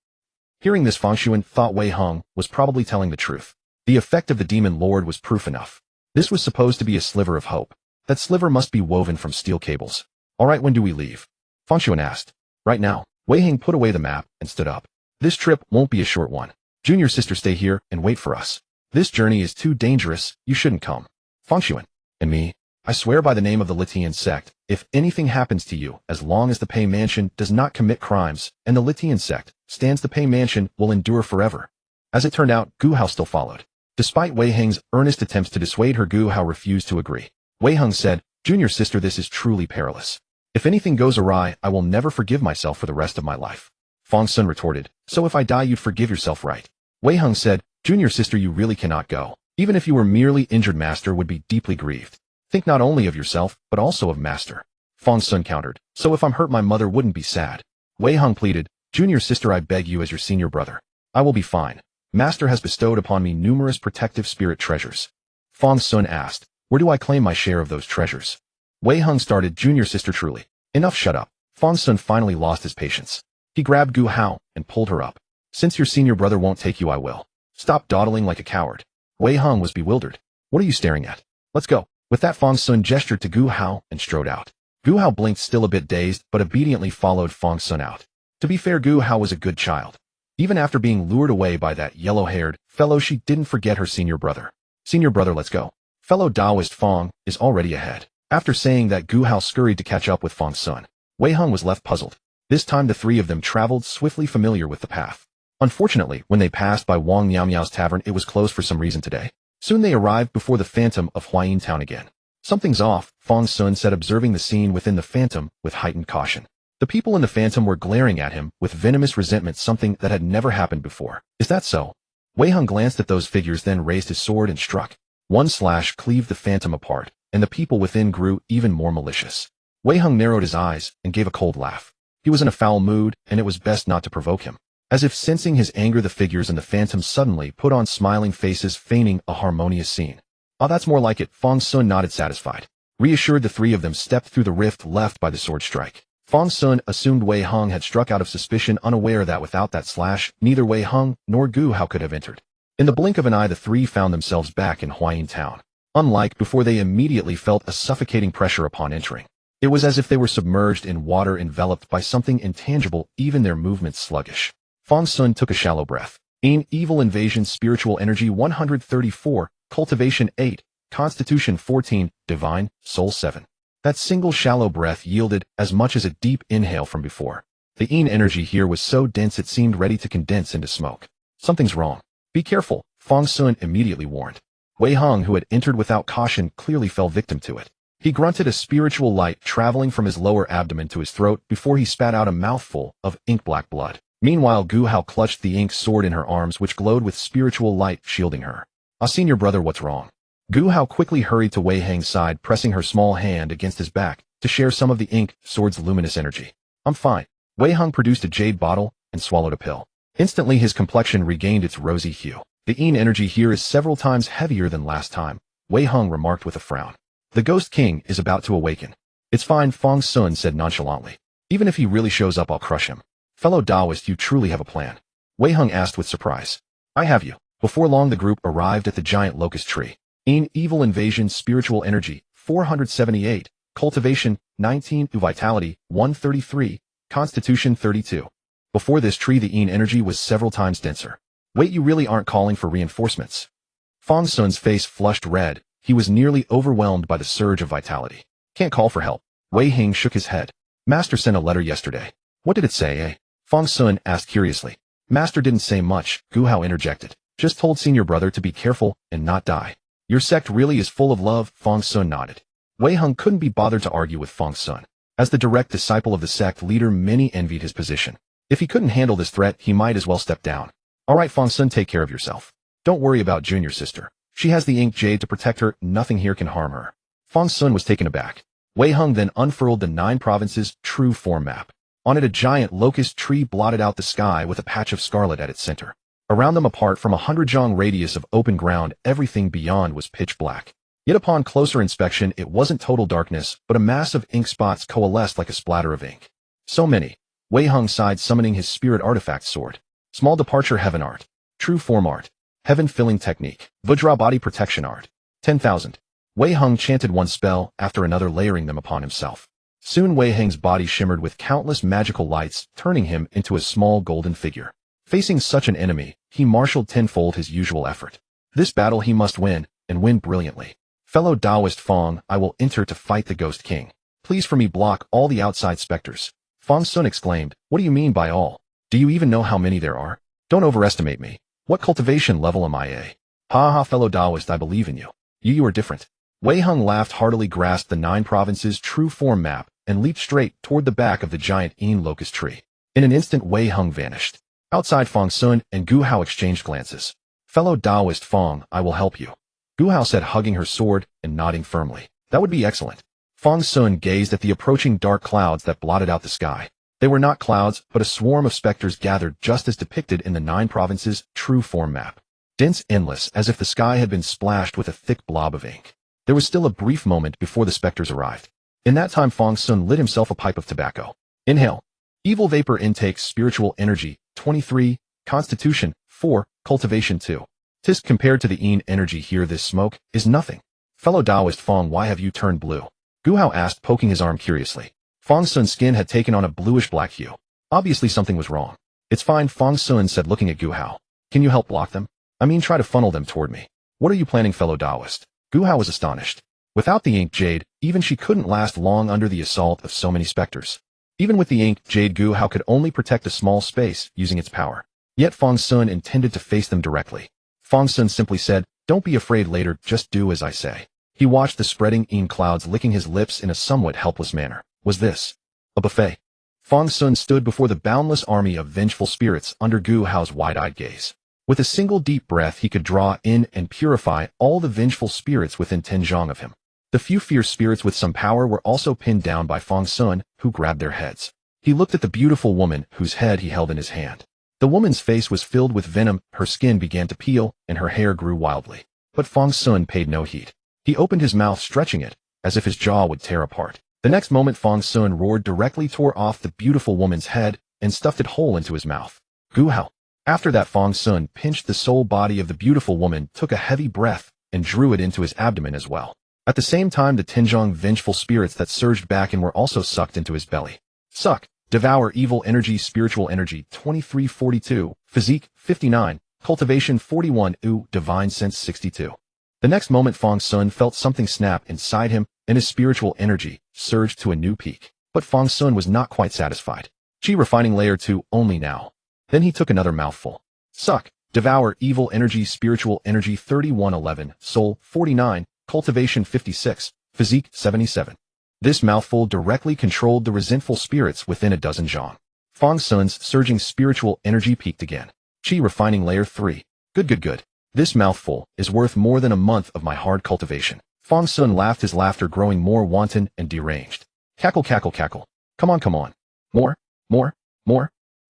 A: Hearing this, Fang Xun thought Wei Heng was probably telling the truth. The effect of the demon lord was proof enough. This was supposed to be a sliver of hope. That sliver must be woven from steel cables. Alright, when do we leave? Fang Xun asked. Right now. Wei Heng put away the map and stood up. This trip won't be a short one. Junior sister, stay here and wait for us. This journey is too dangerous, you shouldn't come. Fang Xun. And me? I swear by the name of the Litian sect, if anything happens to you, as long as the Pei Mansion does not commit crimes, and the Litian sect stands, the Pei Mansion will endure forever. As it turned out, Gu Hao still followed. Despite Wei Heng's earnest attempts to dissuade her, Gu Hao refused to agree. Wei Heng said, Junior sister, this is truly perilous. If anything goes awry, I will never forgive myself for the rest of my life. Fang Xun retorted, so if I die you'd forgive yourself, right? Wei Heng said, Junior sister, you really cannot go. Even if you were merely injured, master would be deeply grieved. Think not only of yourself, but also of master. Fang Xun countered, so if I'm hurt my mother wouldn't be sad. Wei Heng pleaded, Junior sister, I beg you as your senior brother. I will be fine. Master has bestowed upon me numerous protective spirit treasures. Fang Xun asked, where do I claim my share of those treasures? Wei Heng started, Junior sister, truly. Enough, shut up. Fang Xun finally lost his patience. He grabbed Gu Hao and pulled her up. Since your senior brother won't take you, I will. Stop dawdling like a coward. Wei Heng was bewildered. What are you staring at? Let's go. With that, Fang Xun gestured to Gu Hao and strode out. Gu Hao blinked, still a bit dazed, but obediently followed Fang Xun out. To be fair, Gu Hao was a good child. Even after being lured away by that yellow-haired fellow, she didn't forget her senior brother. Senior brother, let's go. Fellow Taoist Fang is already ahead. After saying that, Gu Hao scurried to catch up with Fang Xun. Wei Heng was left puzzled. This time the 3 of them traveled swiftly, familiar with the path. Unfortunately, when they passed by Wang Miao's tavern, it was closed for some reason today. Soon they arrived before the Phantom of Huayin town again. Something's off, Fang Xun said, observing the scene within the Phantom with heightened caution. The people in the Phantom were glaring at him with venomous resentment, something that had never happened before. Is that so? Wei Heng glanced at those figures, then raised his sword and struck. One slash cleaved the Phantom apart, and the people within grew even more malicious. Wei Heng narrowed his eyes and gave a cold laugh. He was in a foul mood, and it was best not to provoke him. As if sensing his anger, the figures in the Phantom suddenly put on smiling faces, feigning a harmonious scene. Oh, that's more like it, Fang Xun nodded satisfied. Reassured, the 3 of them stepped through the rift left by the sword strike. Fang Xun assumed Wei Heng had struck out of suspicion, unaware that without that slash, neither Wei Heng nor Gu Hao could have entered. In the blink of an eye, the 3 found themselves back in Huayin town. Unlike before, they immediately felt a suffocating pressure upon entering. It was as if they were submerged in water, enveloped by something intangible, even their movements sluggish. Fang Xun took a shallow breath. Evil invasion, spiritual energy 134, cultivation 8, constitution 14, divine, soul 7. That single shallow breath yielded as much as a deep inhale from before. The energy here was so dense it seemed ready to condense into smoke. Something's wrong. Be careful, Fang Xun immediately warned. Wei Heng, who had entered without caution, clearly fell victim to it. He grunted, a spiritual light traveling from his lower abdomen to his throat before he spat out a mouthful of ink-black blood. Meanwhile, Gu Hao clutched the ink sword in her arms, which glowed with spiritual light, shielding her. Senior brother, what's wrong? Gu Hao quickly hurried to Wei Heng's side, pressing her small hand against his back to share some of the ink sword's luminous energy. I'm fine. Wei Heng produced a jade bottle and swallowed a pill. Instantly, his complexion regained its rosy hue. The energy here is several times heavier than last time, Wei Heng remarked with a frown. The Ghost King is about to awaken. It's fine, Fang Xun said nonchalantly. Even if he really shows up, I'll crush him. Fellow Taoist, you truly have a plan. Wei Hung asked with surprise. I have you. Before long the group arrived at the giant locust tree. Evil invasion, spiritual energy, 478, cultivation, 19, vitality, 133, constitution 32. Before this tree the energy was several times denser. Wait, you really aren't calling for reinforcements? Fang Xun's face flushed red. He was nearly overwhelmed by the surge of vitality. Can't call for help. Wei Hing shook his head. Master sent a letter yesterday. What did it say, eh? Fang Xun asked curiously. Master didn't say much, Gu Hao interjected. Just told senior brother to be careful and not die. Your sect really is full of love, Fang Xun nodded. Wei Hung couldn't be bothered to argue with Fang Xun. As the direct disciple of the sect leader, many envied his position. If he couldn't handle this threat, he might as well step down. Alright Fang Xun, take care of yourself. Don't worry about junior sister. She has the ink jade to protect her, nothing here can harm her. Fang Xun was taken aback. Wei Hung then unfurled the 9 provinces true form map. On it a giant locust tree blotted out the sky with a patch of scarlet at its center. Around them, apart from 100 zhang radius of open ground, everything beyond was pitch black. Yet upon closer inspection it wasn't total darkness, but a mass of ink spots coalesced like a splatter of ink. So many. Wei Hung sighed, summoning his spirit artifact sword. Small departure heaven art. True form art. Heaven filling technique. Vajra body protection art. 10,000. Wei Hung chanted one spell after another, layering them upon himself. Soon Wei Heng's body shimmered with countless magical lights, turning him into a small golden figure. Facing such an enemy, he marshaled tenfold his usual effort. This battle he must win, and win brilliantly. Fellow Taoist Fang, I will enter to fight the Ghost King. Please for me block all the outside specters. Fang Xun exclaimed, what do you mean by all? Do you even know how many there are? Don't overestimate me. What cultivation level am I a? Ha ha, fellow Taoist, I believe in you. You are different. Wei Hung laughed heartily, grasped the 9 provinces true form map, and leaped straight toward the back of the giant locust tree. In an instant Wei Hung vanished. Outside, Fang Xun and Gu Hao exchanged glances. Fellow Taoist Fang, I will help you. Gu Hao said, hugging her sword and nodding firmly. That would be excellent. Fang Xun gazed at the approaching dark clouds that blotted out the sky. They were not clouds, but a swarm of specters gathered just as depicted in the 9 provinces true form map. Dense, endless, as if the sky had been splashed with a thick blob of ink. There was still a brief moment before the specters arrived. In that time Fang Xun lit himself a pipe of tobacco. Inhale. Evil vapor intake, spiritual energy, 23, constitution, 4, cultivation 2. Tisk, compared to the energy here, this smoke is nothing. Fellow Taoist Fang, why have you turned blue? Gu Hao asked, poking his arm curiously. Fang Xun's skin had taken on a bluish-black hue. Obviously something was wrong. It's fine, Fang Xun said, looking at Gu Hao. Can you help block them? I mean, try to funnel them toward me. What are you planning, fellow Taoist? Gu Hao was astonished. Without the ink jade, even she couldn't last long under the assault of so many specters. Even with the ink jade, Gu Hao could only protect a small space using its power. Yet Fang Xun intended to face them directly. Fang Xun simply said, don't be afraid later, just do as I say. He watched the spreading clouds, licking his lips in a somewhat helpless manner. Was this a buffet? Fang Xun stood before the boundless army of vengeful spirits under Gu Hao's wide-eyed gaze. With a single deep breath he could draw in and purify all the vengeful spirits within 10 zhang of him. The few fierce spirits with some power were also pinned down by Fang Xun, who grabbed their heads. He looked at the beautiful woman whose head he held in his hand. The woman's face was filled with venom, her skin began to peel, and her hair grew wildly. But Fang Xun paid no heed. He opened his mouth, stretching it, as if his jaw would tear apart. The next moment Fang Xun roared, directly tore off the beautiful woman's head, and stuffed it whole into his mouth. Gu Hao. After that Fang Xun pinched the soul body of the beautiful woman, took a heavy breath, and drew it into his abdomen as well. At the same time the Tinzhong vengeful spirits that surged back and were also sucked into his belly. Suck. Devour evil energy, spiritual energy, 2342, physique, 59, cultivation 41, divine sense 62. The next moment Fang Xun felt something snap inside him, and his spiritual energy surged to a new peak. But Fang Xun was not quite satisfied. Chi refining layer 2 only now. Then he took another mouthful. Suck. Devour evil energy, spiritual energy 3111, soul 49, cultivation 56, physique 77. This mouthful directly controlled the resentful spirits within a dozen zhang. Fang Xun's surging spiritual energy peaked again. Chi refining layer 3. Good. This mouthful is worth more than a month of my hard cultivation. Fang Xun laughed, his laughter growing more wanton and deranged. Cackle. Come on. More.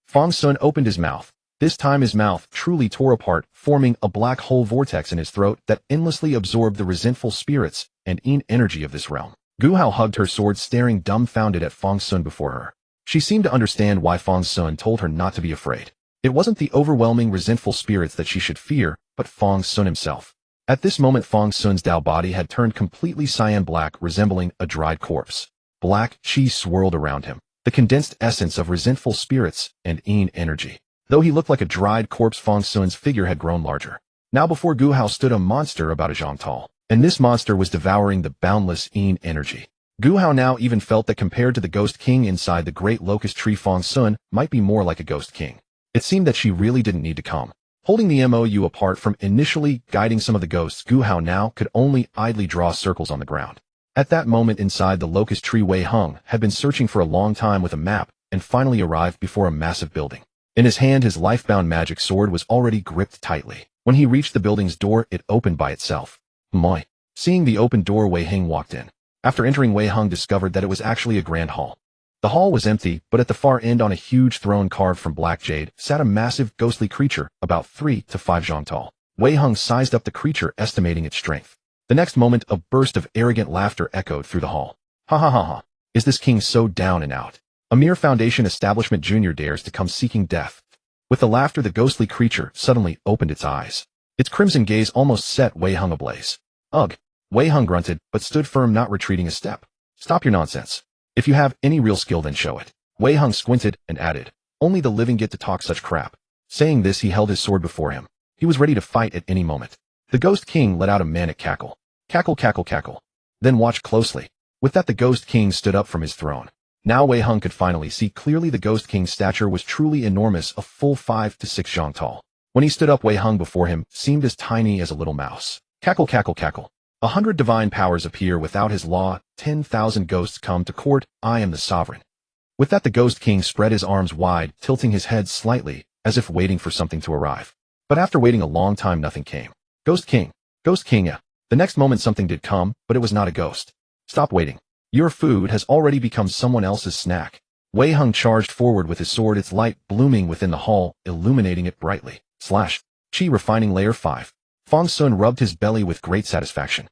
A: Fang Xun opened his mouth. This time his mouth truly tore apart, forming a black hole vortex in his throat that endlessly absorbed the resentful spirits and energy of this realm. Gu Hao hugged her sword, staring dumbfounded at Fang Xun before her. She seemed to understand why Fang Xun told her not to be afraid. It wasn't the overwhelming, resentful spirits that she should fear, but Fang Xun himself. At this moment, Fang Xun's Dao body had turned completely cyan black, resembling a dried corpse. Black chi swirled around him, the condensed essence of resentful spirits and yin energy. Though he looked like a dried corpse, Fang Xun's figure had grown larger. Now before Gu Hao stood a monster about a zhang tall, and this monster was devouring the boundless yin energy. Gu Hao now even felt that compared to the Ghost King inside the great locust tree, Fang Xun might be more like a Ghost King. It seemed that she really didn't need to come. Holding the MOU apart from initially guiding some of the ghosts, Gu Hao now could only idly draw circles on the ground. At that moment inside the locust tree, Wei Hung had been searching for a long time with a map and finally arrived before a massive building. In his hand, his life-bound magic sword was already gripped tightly. When he reached the building's door, it opened by itself. Moi. Seeing the open door, Wei Hung walked in. After entering, Wei Hung discovered that it was actually a grand hall. The hall was empty, but at the far end on a huge throne carved from black jade sat a massive ghostly creature about 3 to 5 zhang tall. Wei Hung sized up the creature, estimating its strength. The next moment, a burst of arrogant laughter echoed through the hall. Ha ha ha ha. Is this king so down and out? A mere foundation establishment junior dares to come seeking death. With the laughter, the ghostly creature suddenly opened its eyes. Its crimson gaze almost set Wei Hung ablaze. Ugh. Wei Hung grunted, but stood firm, not retreating a step. Stop your nonsense. If you have any real skill, then show it. Wei Hung squinted and added, only the living get to talk such crap. Saying this, he held his sword before him. He was ready to fight at any moment. The Ghost King let out a manic cackle. Cackle, cackle, cackle. Then watch closely. With that, the Ghost King stood up from his throne. Now Wei Hung could finally see clearly. The Ghost King's stature was truly enormous, a full 5 to 6 zhang tall. When he stood up, Wei Hung before him seemed as tiny as a little mouse. Cackle, cackle, cackle. 100 divine powers appear without his law, 10,000 ghosts come to court, I am the sovereign. With that, the Ghost King spread his arms wide, tilting his head slightly, as if waiting for something to arrive. But after waiting a long time, nothing came. Ghost King, yeah. The next moment something did come, but it was not a ghost. Stop waiting. Your food has already become someone else's snack. Wei Hung charged forward with his sword, its light blooming within the hall, illuminating it brightly. Slash. Chi refining layer 5. Fang Xun rubbed his belly with great satisfaction.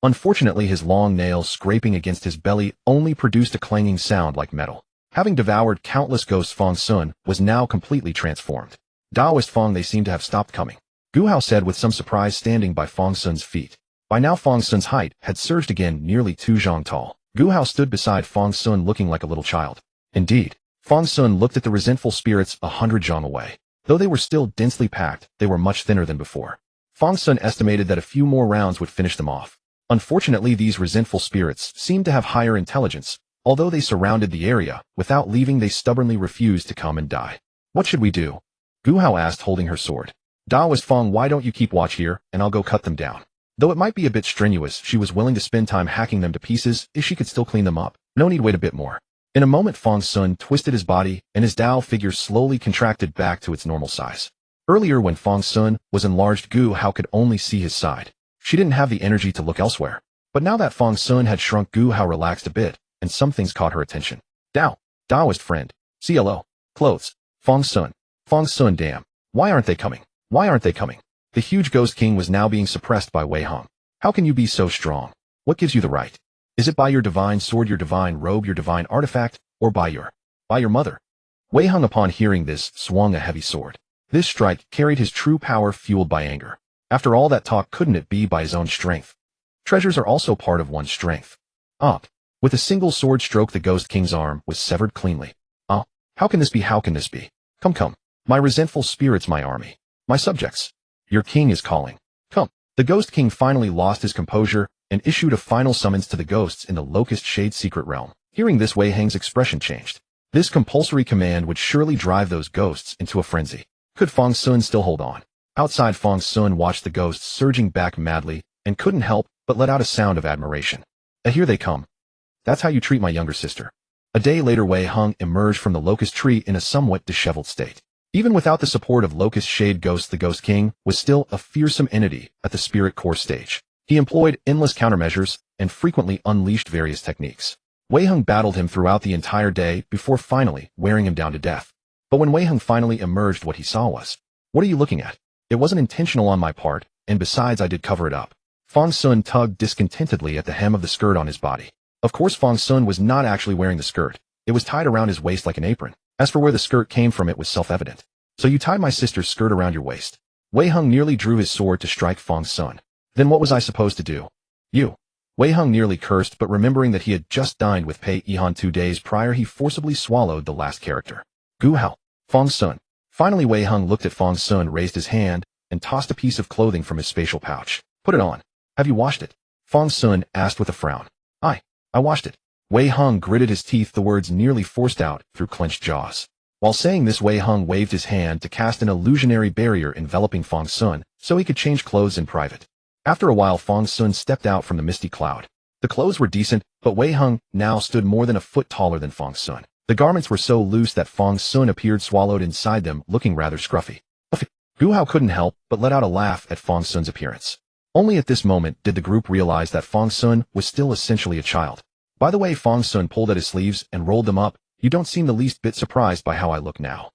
A: Unfortunately, his long nails scraping against his belly only produced a clanging sound like metal. Having devoured countless ghosts, Fang Xun was now completely transformed. Daoist Fang, they seem to have stopped coming. Gu Hao said with some surprise, standing by Fang Xun's feet. By now, Fang Xun's height had surged again, nearly 2 zhang tall. Gu Hao stood beside Fang Xun looking like a little child. Indeed, Fang Xun looked at the resentful spirits 100 zhang away. Though they were still densely packed, they were much thinner than before. Fang Xun estimated that a few more rounds would finish them off. Unfortunately, these resentful spirits seemed to have higher intelligence. Although they surrounded the area, without leaving, they stubbornly refused to come and die. What should we do? Gu Hao asked, holding her sword. Daoist Fang, why don't you keep watch here, and I'll go cut them down. Though it might be a bit strenuous, she was willing to spend time hacking them to pieces if she could still clean them up. No need wait a bit more. In a moment, Fang Xun twisted his body, and his Dao figure slowly contracted back to its normal size. Earlier, when Fang Xun was enlarged, Gu Hao could only see his side. She didn't have the energy to look elsewhere. But now that Fang Xun had shrunk, Gu Hao relaxed a bit, and some things caught her attention. Daoist friend. CLO. Clothes. Fang Xun, damn. Why aren't they coming? Why aren't they coming? The huge Ghost King was now being suppressed by Wei Hung. How can you be so strong? What gives you the right? Is it by your divine sword, your divine robe, your divine artifact, or by your mother? Wei Hung, upon hearing this, swung a heavy sword. This strike carried his true power, fueled by anger. After all that talk, couldn't it be by his own strength? Treasures are also part of one's strength. With a single sword stroke, the Ghost King's arm was severed cleanly. How can this be? How can this be? Come. My resentful spirits, my army. My subjects. Your king is calling. Come. The Ghost King finally lost his composure and issued a final summons to the ghosts in the Locust Shade secret realm. Hearing this, Wei Hang's expression changed. This compulsory command would surely drive those ghosts into a frenzy. Could Fang Xun still hold on? Outside, Fang Xun watched the ghosts surging back madly and couldn't help but let out a sound of admiration. Here they come. That's how you treat my younger sister. A day later, Wei Hung emerged from the locust tree in a somewhat disheveled state. Even without the support of Locust Shade ghosts, the Ghost King was still a fearsome entity at the Spirit Core stage. He employed endless countermeasures and frequently unleashed various techniques. Wei Hung battled him throughout the entire day before finally wearing him down to death. But when Wei Hung finally emerged, what he saw was, "What are you looking at? It wasn't intentional on my part, and besides I did cover it up." Fang Xun tugged discontentedly at the hem of the skirt on his body. Of course, Fang Xun was not actually wearing the skirt. It was tied around his waist like an apron. As for where the skirt came from, it was self-evident. So you tied my sister's skirt around your waist. Wei Heng nearly drew his sword to strike Fang Xun. Then what was I supposed to do? You. Wei Heng nearly cursed, but remembering that he had just dined with Pei Ruanruan 2 days prior, he forcibly swallowed the last character. Gu Hao. Fang Xun. Finally Wei Heng looked at Fang Xun, raised his hand, and tossed a piece of clothing from his spatial pouch. Put it on. Have you washed it? Fang Xun asked with a frown. I washed it. Wei Heng gritted his teeth, the words nearly forced out through clenched jaws. While saying this, Wei Heng waved his hand to cast an illusionary barrier enveloping Fang Xun so he could change clothes in private. After a while, Fang Xun stepped out from the misty cloud. The clothes were decent, but Wei Heng now stood more than a foot taller than Fang Xun. The garments were so loose that Fang Xun appeared swallowed inside them, looking rather scruffy. Gu Hao couldn't help but let out a laugh at Fang Xun's appearance. Only at this moment did the group realize that Fang Xun was still essentially a child. By the way, Fang Xun pulled at his sleeves and rolled them up. You don't seem the least bit surprised by how I look now.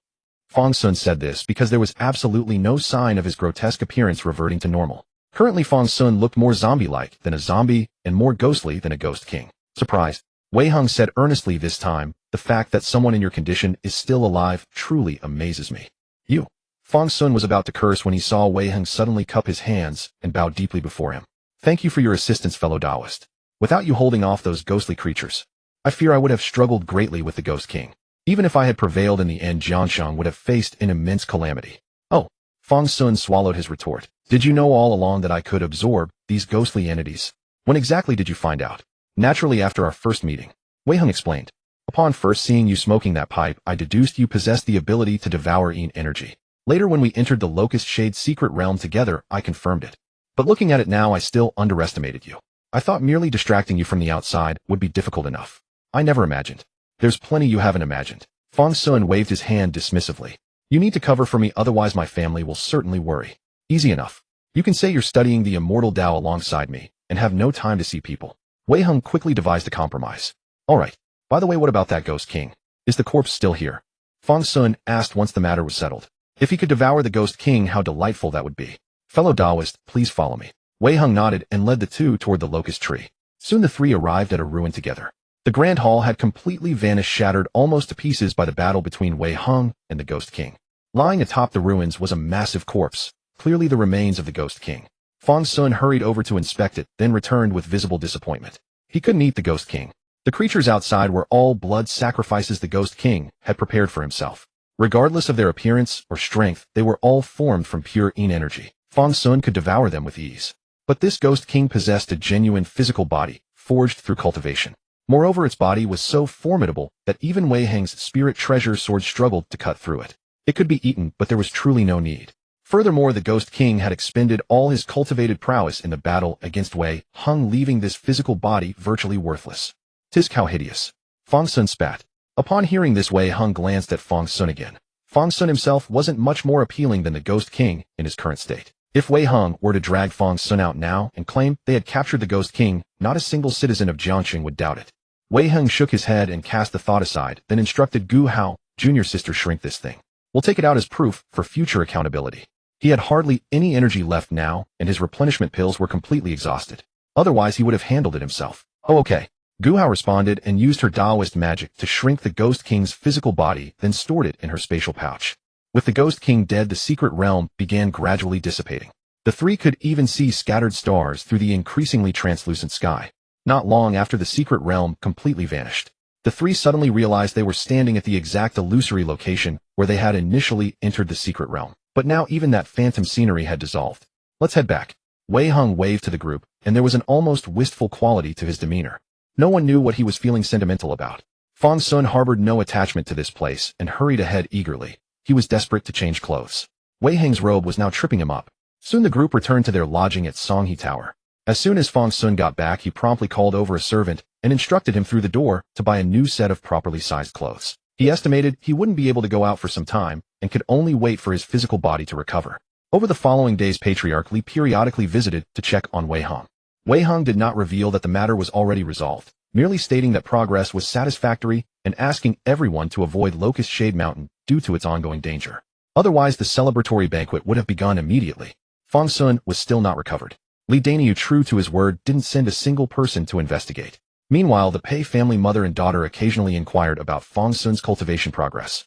A: Fang Xun said this because there was absolutely no sign of his grotesque appearance reverting to normal. Currently, Fang Xun looked more zombie-like than a zombie and more ghostly than a ghost king. Surprised? Wei Heng said earnestly this time, the fact that someone in your condition is still alive truly amazes me. You. Fang Xun was about to curse when he saw Wei Heng suddenly cup his hands and bow deeply before him. Thank you for your assistance, fellow Taoist. Without you holding off those ghostly creatures, I fear I would have struggled greatly with the Ghost King. Even if I had prevailed in the end, Jianshang would have faced an immense calamity. Oh, Fang Xun swallowed his retort. Did you know all along that I could absorb these ghostly entities? When exactly did you find out? Naturally, after our first meeting. Wei Heng explained. Upon first seeing you smoking that pipe, I deduced you possessed the ability to devour Yin energy. Later, when we entered the Locust Shade secret realm together, I confirmed it. But looking at it now, I still underestimated you. I thought merely distracting you from the outside would be difficult enough. I never imagined. There's plenty you haven't imagined. Fang Xun waved his hand dismissively. You need to cover for me, otherwise my family will certainly worry. Easy enough. You can say you're studying the immortal Tao alongside me, and have no time to see people. Wei Heng quickly devised a compromise. Alright. By the way, what about that Ghost King? Is the corpse still here? Fang Xun asked once the matter was settled. If he could devour the Ghost King, how delightful that would be. Fellow Taoist, please follow me. Wei Heng nodded and led the two toward the locust tree. Soon the three arrived at a ruin together. The grand hall had completely vanished, shattered almost to pieces by the battle between Wei Heng and the Ghost King. Lying atop the ruins was a massive corpse, clearly the remains of the Ghost King. Fang Xun hurried over to inspect it, then returned with visible disappointment. He couldn't eat the Ghost King. The creatures outside were all blood sacrifices the Ghost King had prepared for himself. Regardless of their appearance or strength, they were all formed from pure Yin energy. Fang Xun could devour them with ease. But this Ghost King possessed a genuine physical body, forged through cultivation. Moreover, its body was so formidable that even Wei Heng's spirit treasure sword struggled to cut through it. It could be eaten, but there was truly no need. Furthermore, the Ghost King had expended all his cultivated prowess in the battle against Wei Heng, leaving this physical body virtually worthless. "'Tis how hideous." Fang Xun spat. Upon hearing this, Wei Heng glanced at Fang Xun again. Fang Xun himself wasn't much more appealing than the Ghost King in his current state. If Wei Heng were to drag Fang Xun out now and claim they had captured the Ghost King, not a single citizen of Jiangxing would doubt it. Wei Heng shook his head and cast the thought aside, then instructed Gu Hao, junior sister, shrink this thing. We'll take it out as proof for future accountability. He had hardly any energy left now, and his replenishment pills were completely exhausted. Otherwise, he would have handled it himself. Oh, okay. Gu Hao responded and used her Taoist magic to shrink the Ghost King's physical body, then stored it in her spatial pouch. With the Ghost King dead, the secret realm began gradually dissipating. The three could even see scattered stars through the increasingly translucent sky. Not long after the secret realm completely vanished, the three suddenly realized they were standing at the exact illusory location where they had initially entered the secret realm. But now even that phantom scenery had dissolved. Let's head back. Wei Heng waved to the group, and there was an almost wistful quality to his demeanor. No one knew what he was feeling sentimental about. Fang Xun harbored no attachment to this place and hurried ahead eagerly. He was desperate to change clothes. Wei Heng's robe was now tripping him up. Soon the group returned to their lodging at Songhe Tower. As soon as Fang Xun got back, he promptly called over a servant and instructed him through the door to buy a new set of properly sized clothes. He estimated he wouldn't be able to go out for some time and could only wait for his physical body to recover. Over the following days, Patriarch Li periodically visited to check on Wei Heng. Wei Heng did not reveal that the matter was already resolved, merely stating that progress was satisfactory and asking everyone to avoid Locust Shade Mountain due to its ongoing danger. Otherwise, the celebratory banquet would have begun immediately. Fang Xun was still not recovered. Li Daniu, true to his word, didn't send a single person to investigate. Meanwhile, the Pei family mother and daughter occasionally inquired about Fang Xun's cultivation progress.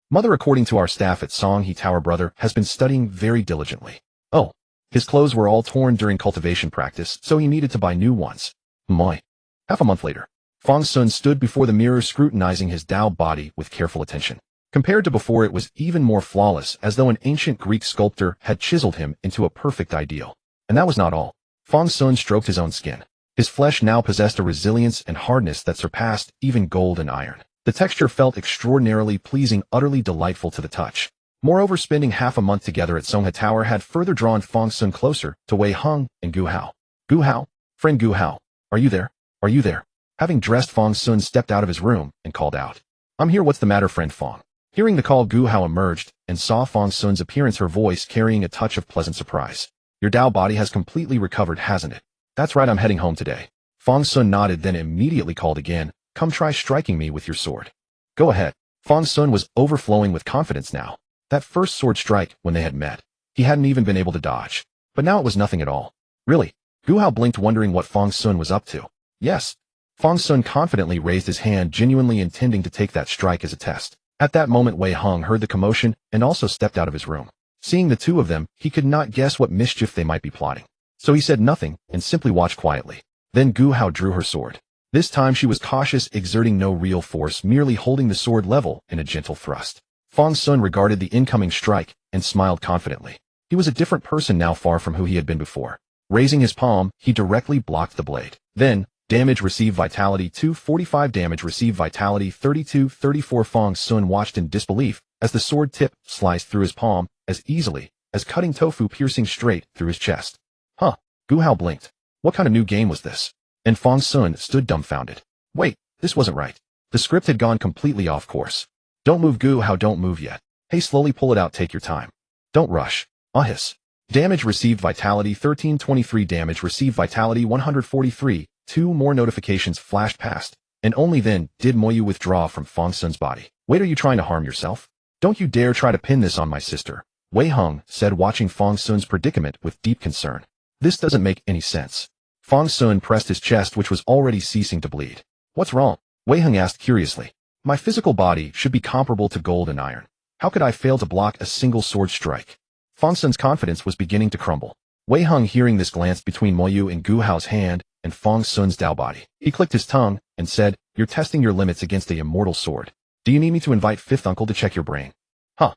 A: Mother, according to our staff at Songhe Tower, brother has been studying very diligently. Oh, his clothes were all torn during cultivation practice, so he needed to buy new ones. Moi. Half a month later, Fang Xun stood before the mirror scrutinizing his Dao body with careful attention. Compared to before, it was even more flawless, as though an ancient Greek sculptor had chiseled him into a perfect ideal. And that was not all. Fang Xun stroked his own skin. His flesh now possessed a resilience and hardness that surpassed even gold and iron. The texture felt extraordinarily pleasing, utterly delightful to the touch. Moreover, spending half a month together at Songhe Tower had further drawn Fang Xun closer to Wei Heng and Gu Hao. Gu Hao? Friend Gu Hao, are you there? Are you there? Having dressed, Fang Xun stepped out of his room and called out. I'm here, what's the matter, friend Fang? Hearing the call, Gu Hao emerged and saw Fang Xun's appearance, her voice carrying a touch of pleasant surprise. Your Dao body has completely recovered, hasn't it? That's right, I'm heading home today. Fang Xun nodded, then immediately called again. Come try striking me with your sword. Go ahead. Fang Xun was overflowing with confidence now. That first sword strike, when they had met, he hadn't even been able to dodge. But now it was nothing at all. Really? Gu Hao blinked, wondering what Fang Xun was up to. Yes. Fang Xun confidently raised his hand, genuinely intending to take that strike as a test. At that moment, Wei Heng heard the commotion and also stepped out of his room. Seeing the two of them, he could not guess what mischief they might be plotting. So he said nothing and simply watched quietly. Then Gu Hao drew her sword. This time she was cautious, exerting no real force, merely holding the sword level in a gentle thrust. Fang Xun regarded the incoming strike and smiled confidently. He was a different person now, far from who he had been before. Raising his palm, he directly blocked the blade. Then, damage received vitality 245, damage received vitality 32-34. Fang Xun watched in disbelief as the sword tip sliced through his palm as easily as cutting tofu, piercing straight through his chest. Huh. Gu Hao blinked. What kind of new game was this? And Fang Xun stood dumbfounded. Wait, this wasn't right. The script had gone completely off course. Don't move, Gu Hao, don't move yet. Hey, slowly pull it out, take your time. Don't rush. Ahis. Damage received vitality 1323, damage received vitality 143. Two more notifications flashed past, and only then did Moyu withdraw from Fang Xun's body. Wait, are you trying to harm yourself? Don't you dare try to pin this on my sister, Wei Heng said, watching Fang Xun's predicament with deep concern. This doesn't make any sense. Fang Xun pressed his chest, which was already ceasing to bleed. What's wrong? Wei Heng asked curiously. My physical body should be comparable to gold and iron. How could I fail to block a single sword strike? Fang Xun's confidence was beginning to crumble. Wei Heng, hearing this, glanced between Moyu and Gu Hao's hand and Fang Xun's Dao body. He clicked his tongue and said, You're testing your limits against the immortal sword. Do you need me to invite fifth uncle to check your brain? Huh.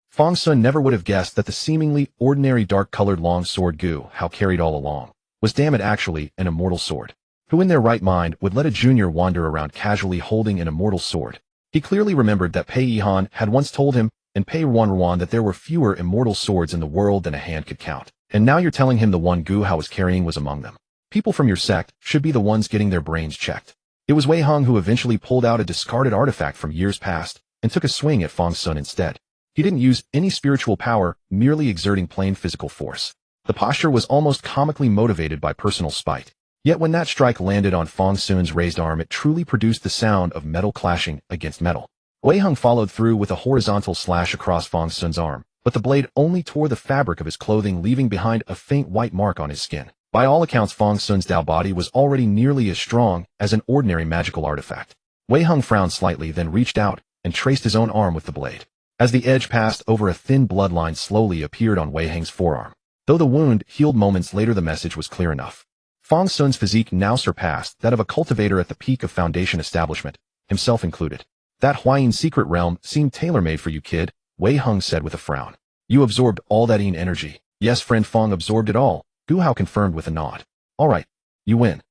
A: Fang Xun never would have guessed that the seemingly ordinary dark-colored long sword Gu Hao carried all along was, damn it, actually an immortal sword. Who in their right mind would let a junior wander around casually holding an immortal sword? He clearly remembered that Pei Yihan had once told him and Pei Ruanruan that there were fewer immortal swords in the world than a hand could count. And now you're telling him the one Gu Hao was carrying was among them. People from your sect should be the ones getting their brains checked. It was Wei Heng who eventually pulled out a discarded artifact from years past and took a swing at Fang Xun instead. He didn't use any spiritual power, merely exerting plain physical force. The posture was almost comically motivated by personal spite. Yet when that strike landed on Fang Xun's raised arm, it truly produced the sound of metal clashing against metal. Wei Heng followed through with a horizontal slash across Fang Xun's arm, but the blade only tore the fabric of his clothing, leaving behind a faint white mark on his skin. By all accounts, Fang Xun's Dao body was already nearly as strong as an ordinary magical artifact. Wei Heng frowned slightly, then reached out and traced his own arm with the blade. As the edge passed over, a thin bloodline slowly appeared on Wei Heng's forearm. Though the wound healed moments later, the message was clear enough. Fang Xun's physique now surpassed that of a cultivator at the peak of Foundation establishment, himself included. That Huayin secret realm seemed tailor-made for you, kid, Wei Heng said with a frown. You absorbed all that Yin energy. Yes, friend Fang absorbed it all, Gu Hao confirmed with a nod. All right, you win.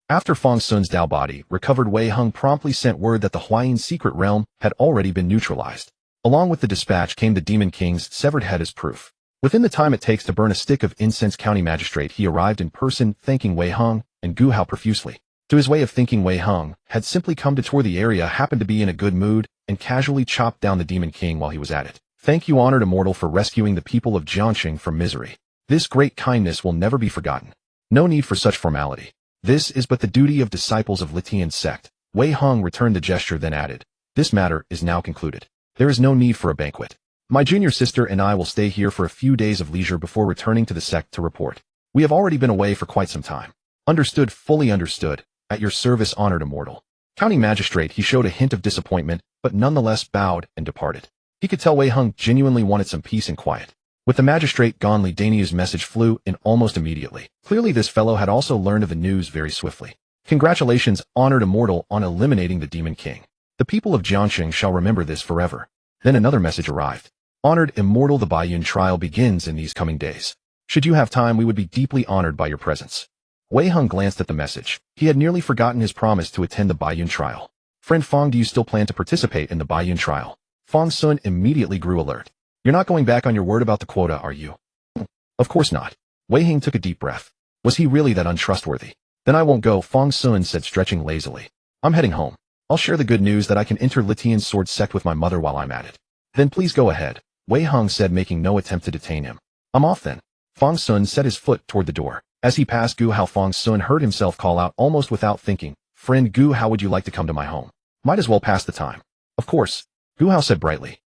A: After Fang Xun's Dao body recovered, Wei Heng promptly sent word that the Huayin secret realm had already been neutralized. Along with the dispatch came the Demon King's severed head as proof. Within the time it takes to burn a stick of incense, County Magistrate he arrived in person, thanking Wei Heng and Gu Hao profusely. To his way of thinking, Wei Heng had simply come to tour the area, happened to be in a good mood, and casually chopped down the Demon King while he was at it. Thank you, honored immortal, for rescuing the people of Jiangxing from misery. This great kindness will never be forgotten. No need for such formality. This is but the duty of disciples of Litian's sect. Wei Heng returned the gesture, then added, This matter is now concluded. There is no need for a banquet. My junior sister and I will stay here for a few days of leisure before returning to the sect to report. We have already been away for quite some time. Understood, fully understood, At your service, honored immortal. County magistrate, he showed a hint of disappointment, but nonetheless bowed and departed. He could tell Wei Hung genuinely wanted some peace and quiet. With the magistrate gone, Li Dania's message flew in almost immediately. Clearly this fellow had also learned of the news very swiftly. Congratulations, honored immortal, on eliminating the Demon King. The people of Jiangxing shall remember this forever. Then another message arrived. Honored immortal, the Baiyun trial begins in these coming days. Should you have time, we would be deeply honored by your presence. Wei Hung glanced at the message. He had nearly forgotten his promise to attend the Baiyun trial. Friend Fang, do you still plan to participate in the Baiyun trial? Fang Xun immediately grew alert. You're not going back on your word about the quota, are you? Of course not. Wei Hing took a deep breath. Was he really that untrustworthy? Then I won't go, Fang Xun said, stretching lazily. I'm heading home. I'll share the good news that I can enter Litian's sword sect with my mother while I'm at it. Then please go ahead, Wei Hung said, making no attempt to detain him. I'm off then. Fang Xun set his foot toward the door. As he passed Gu Hao, Fang Xun heard himself call out almost without thinking, Friend Gu, how would you like to come to my home? Might as well pass the time. Of course, Gu Hao said brightly.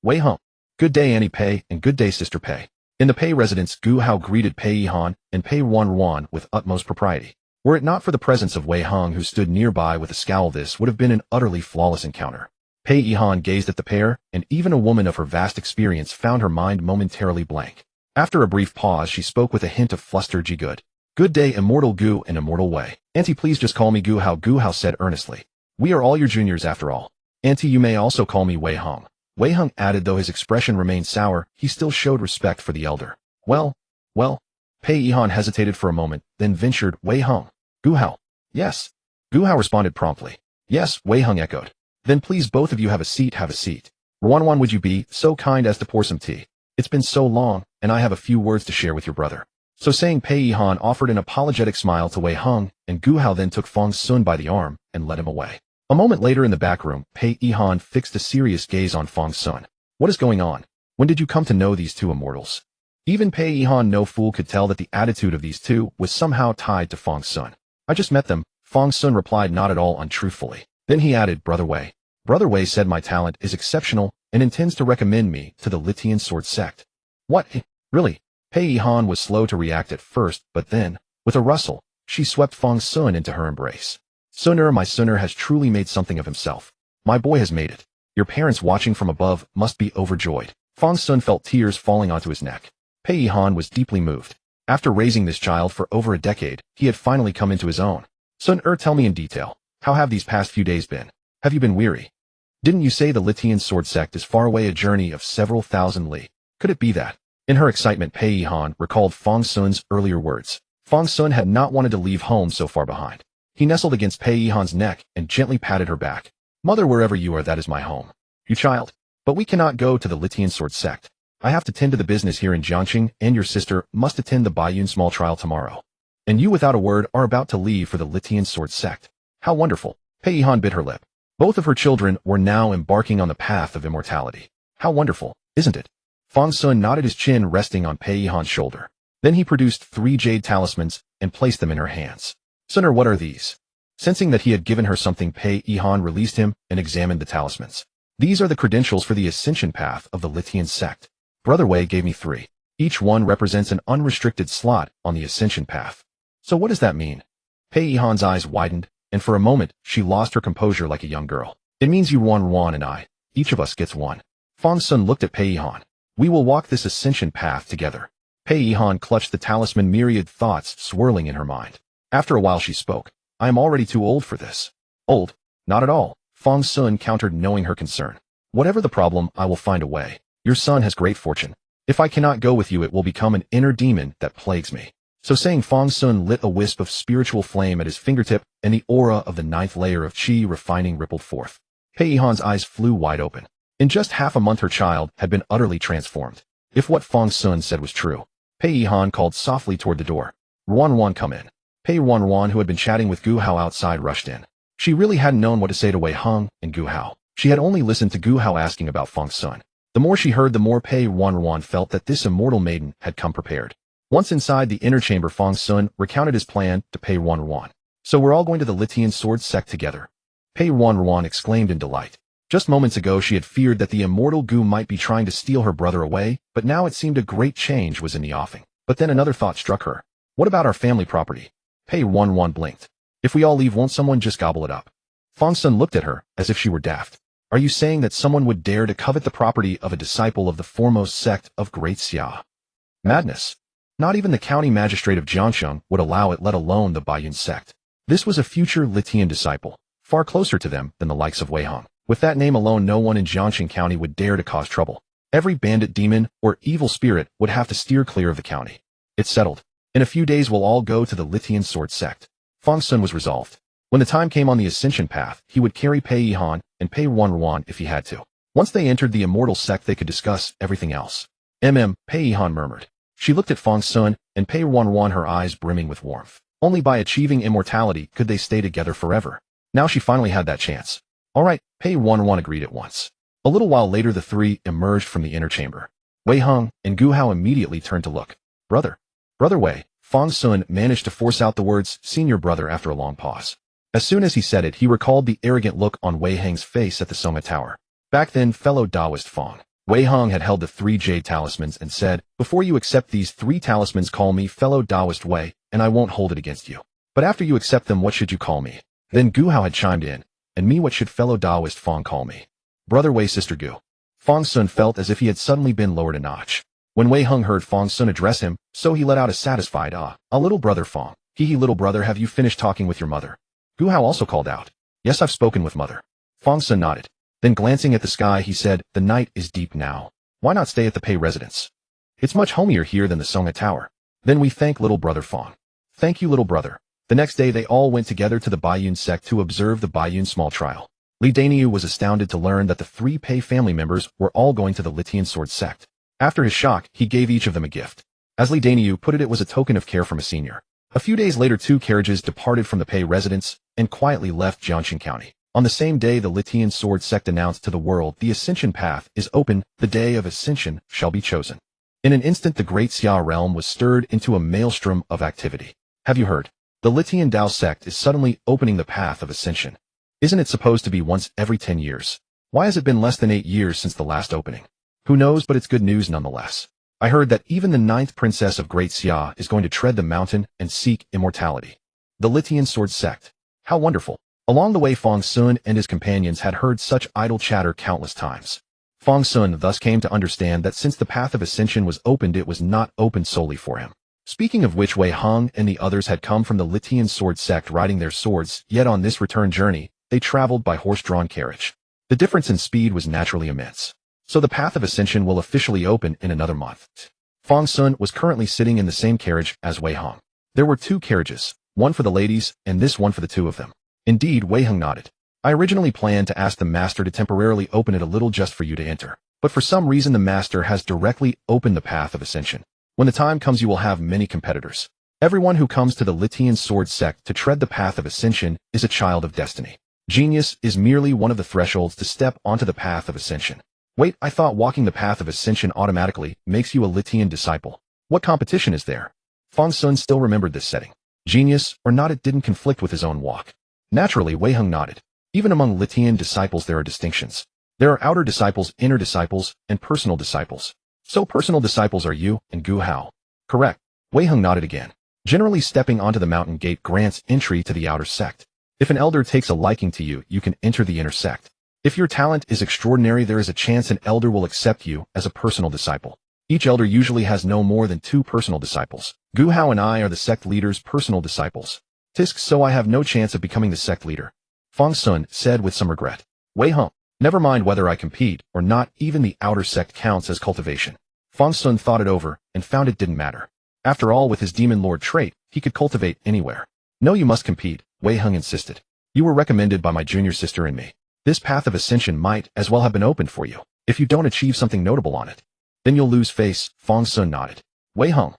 A: Wei Hung. Good day, Auntie Pei, and good day, Sister Pei. In the Pei residence, Gu Hao greeted Pei Yihan and Pei Ruanruan with utmost propriety. Were it not for the presence of Wei Hung, who stood nearby with a scowl, this would have been an utterly flawless encounter. Pei Yihan gazed at the pair, and even a woman of her vast experience found her mind momentarily blank. After a brief pause, she spoke with a hint of fluster. Good. Good day, Immortal Gu and Immortal Wei. Auntie, please just call me Gu Hao said earnestly. We are all your juniors after all. Auntie, you may also call me Wei Hung. Wei Hung added, though his expression remained sour, he still showed respect for the elder. Well. Pei Yihan hesitated for a moment, then ventured, Wei Hung. Gu Hao. Yes. Gu Hao responded promptly. Yes, Wei Hung echoed. Then please both of you have a seat. Ruanruan, would you be so kind as to pour some tea? It's been so long, and I have a few words to share with your brother. So saying, Pei Yihan offered an apologetic smile to Wei Hung, and Gu Hao then took Fang Xun by the arm and led him away. A moment later in the back room, Pei Yihan fixed a serious gaze on Fang Xun. What is going on? When did you come to know these two immortals? Even Pei Yihan, no fool, could tell that the attitude of these two was somehow tied to Fang Xun. I just met them, Fang Xun replied, not at all untruthfully. Then he added, Brother Wei. Brother Wei said my talent is exceptional and intends to recommend me to the Litian sword sect. What? Really? Pei Yihan was slow to react at first, but then, with a rustle, she swept Fang Xun into her embrace. Sunner, my Sunner has truly made something of himself. My boy has made it. Your parents watching from above must be overjoyed. Fang Xun felt tears falling onto his neck. Pei Yihan was deeply moved. After raising this child for over a decade, he had finally come into his own. Sunner, tell me in detail. How have these past few days been? Have you been weary? Didn't you say the Litian sword sect is far away, a journey of several thousand li? Could it be that? In her excitement, Pei Yihan recalled Fang Xun's earlier words. Fang Xun had not wanted to leave home so far behind. He nestled against Pei Yihan's neck and gently patted her back. Mother, wherever you are, that is my home. You child. But we cannot go to the Litian sword sect. I have to tend to the business here in Jiangxing, and your sister must attend the Baiyun small trial tomorrow. And you, without a word, are about to leave for the Litian sword sect. How wonderful. Pei Yihan bit her lip. Both of her children were now embarking on the path of immortality. How wonderful, isn't it? Fang Xun nodded, his chin resting on Pei Yihan's shoulder. Then he produced 3 jade talismans and placed them in her hands. Sunner, what are these? Sensing that he had given her something, Pei Yihan released him and examined the talismans. These are the credentials for the ascension path of the Litian sect. Brother Wei gave me 3. Each one represents an unrestricted slot on the ascension path. So what does that mean? Pei Yihan's eyes widened, and for a moment, she lost her composure like a young girl. It means you, Ruanruan, and I, each of us gets 1. Fang Xun looked at Pei Yihan. We will walk this ascension path together. Pei Yihan clutched the talisman, myriad thoughts swirling in her mind. After a while she spoke. I am already too old for this. Old? Not at all, Fang Xun countered, knowing her concern. Whatever the problem, I will find a way. Your son has great fortune. If I cannot go with you, it will become an inner demon that plagues me. So saying, Fang Xun lit a wisp of spiritual flame at his fingertip, and the aura of the 9th layer of qi refining rippled forth. Pei Yihan's eyes flew wide open. In just half a month her child had been utterly transformed. If what Fang Xun said was true. Pei Yihan called softly toward the door. Ruanruan, come in. Pei Ruanruan, who had been chatting with Gu Hao outside, rushed in. She really hadn't known what to say to Wei Hung and Gu Hao. She had only listened to Gu Hao asking about Fang Xun. The more she heard, the more Pei Ruanruan felt that this immortal maiden had come prepared. Once inside the inner chamber, Fang Xun recounted his plan to Pei Ruanruan. So we're all going to the Litian sword sect together? Pei Ruanruan exclaimed in delight. Just moments ago she had feared that the immortal Gu might be trying to steal her brother away, but now it seemed a great change was in the offing. But then another thought struck her. What about our family property? Pei Ruanruan blinked. If we all leave, won't someone just gobble it up? Fang Xun looked at her, as if she were daft. Are you saying that someone would dare to covet the property of a disciple of the foremost sect of Great Xia? Madness. Not even the county magistrate of Jiangsheng would allow it, let alone the Baiyun sect. This was a future Litian disciple, far closer to them than the likes of Wei Hong. With that name alone, no one in Jiangsheng County would dare to cause trouble. Every bandit, demon, or evil spirit would have to steer clear of the county. It's settled. In a few days we'll all go to the Litian sword sect. Fang Xun was resolved. When the time came on the ascension path, he would carry Pei Yihan and Pei Ruanruan if he had to. Once they entered the immortal sect, they could discuss everything else. Pei Yihan murmured. She looked at Fang Xun and Pei Ruanruan, her eyes brimming with warmth. Only by achieving immortality could they stay together forever. Now she finally had that chance. All right, Pei Ruanruan agreed at once. A little while later the three emerged from the inner chamber. Wei Hong and Gu Hao immediately turned to look. Brother Wei. Fang Xun managed to force out the words, senior brother, after a long pause. As soon as he said it, he recalled the arrogant look on Wei Hong's face at the Soma Tower. Back then, fellow Taoist Fang. Wei Hong had held the 3 jade talismans and said, before you accept these 3 talismans, call me fellow Taoist Wei, and I won't hold it against you. But after you accept them, what should you call me? Then Gu Hao had chimed in, and me, what should fellow Taoist Fang call me? Brother Wei, sister Gu. Fang Xun felt as if he had suddenly been lowered a notch. When Wei Hong heard Fang Xun address him, so he let out a satisfied a little brother Fang. He little brother, have you finished talking with your mother? Gu Hao also called out. Yes, I've spoken with mother. Fang Xun nodded. Then glancing at the sky, he said, the night is deep now. Why not stay at the Pei residence? It's much homier here than the Songa Tower. Then we thank little brother Fang. Thank you, little brother. The next day they all went together to the Baiyun sect to observe the Baiyun small trial. Li Daniu was astounded to learn that the 3 Pei family members were all going to the Litian sword sect. After his shock, he gave each of them a gift. As Li Daniu put it was a token of care from a senior. A few days later 2 carriages departed from the Pei residence and quietly left Jiangxing County. On the same day the Litian sword sect announced to the world, the ascension path is open, the day of ascension shall be chosen. In an instant the great Xia realm was stirred into a maelstrom of activity. Have you heard? The Litian Dao sect is suddenly opening the path of ascension. Isn't it supposed to be once every 10 years? Why has it been less than 8 years since the last opening? Who knows, but it's good news nonetheless. I heard that even the 9th princess of Great Xia is going to tread the mountain and seek immortality. The Litian sword sect. How wonderful. Along the way Fang Xun and his companions had heard such idle chatter countless times. Fang Xun thus came to understand that since the path of ascension was opened, it was not opened solely for him. Speaking of which, Wei Hong and the others had come from the Litian sword sect riding their swords, yet on this return journey, they traveled by horse-drawn carriage. The difference in speed was naturally immense. So the path of ascension will officially open in another month. Fang Xun was currently sitting in the same carriage as Wei Hong. There were 2 carriages, one for the ladies and this one for the 2 of them. Indeed, Wei Hong nodded. I originally planned to ask the master to temporarily open it a little just for you to enter. But for some reason the master has directly opened the path of ascension. When the time comes you will have many competitors. Everyone who comes to the Litian sword sect to tread the path of ascension is a child of destiny. Genius is merely one of the thresholds to step onto the path of ascension. Wait, I thought walking the path of ascension automatically makes you a Litian disciple. What competition is there? Fang Xun still remembered this setting. Genius or not, it didn't conflict with his own walk. Naturally, Wei Hong nodded. Even among Litian disciples there are distinctions. There are outer disciples, inner disciples, and personal disciples. So personal disciples are you and Gu Hao. Correct. Wei Hong nodded again. Generally, stepping onto the mountain gate grants entry to the outer sect. If an elder takes a liking to you, you can enter the inner sect. If your talent is extraordinary, there is a chance an elder will accept you as a personal disciple. Each elder usually has no more than 2 personal disciples. Gu Hao and I are the sect leader's personal disciples. Tisk, so I have no chance of becoming the sect leader. Fang Xun said with some regret. Wei Hong, never mind whether I compete or not, even the outer sect counts as cultivation. Fang Xun thought it over and found it didn't matter. After all, with his demon lord trait, he could cultivate anywhere. No, you must compete, Wei Hong insisted. You were recommended by my junior sister and me. This path of ascension might as well have been opened for you. If you don't achieve something notable on it, then you'll lose face. Fang Xun nodded. Wei Hong.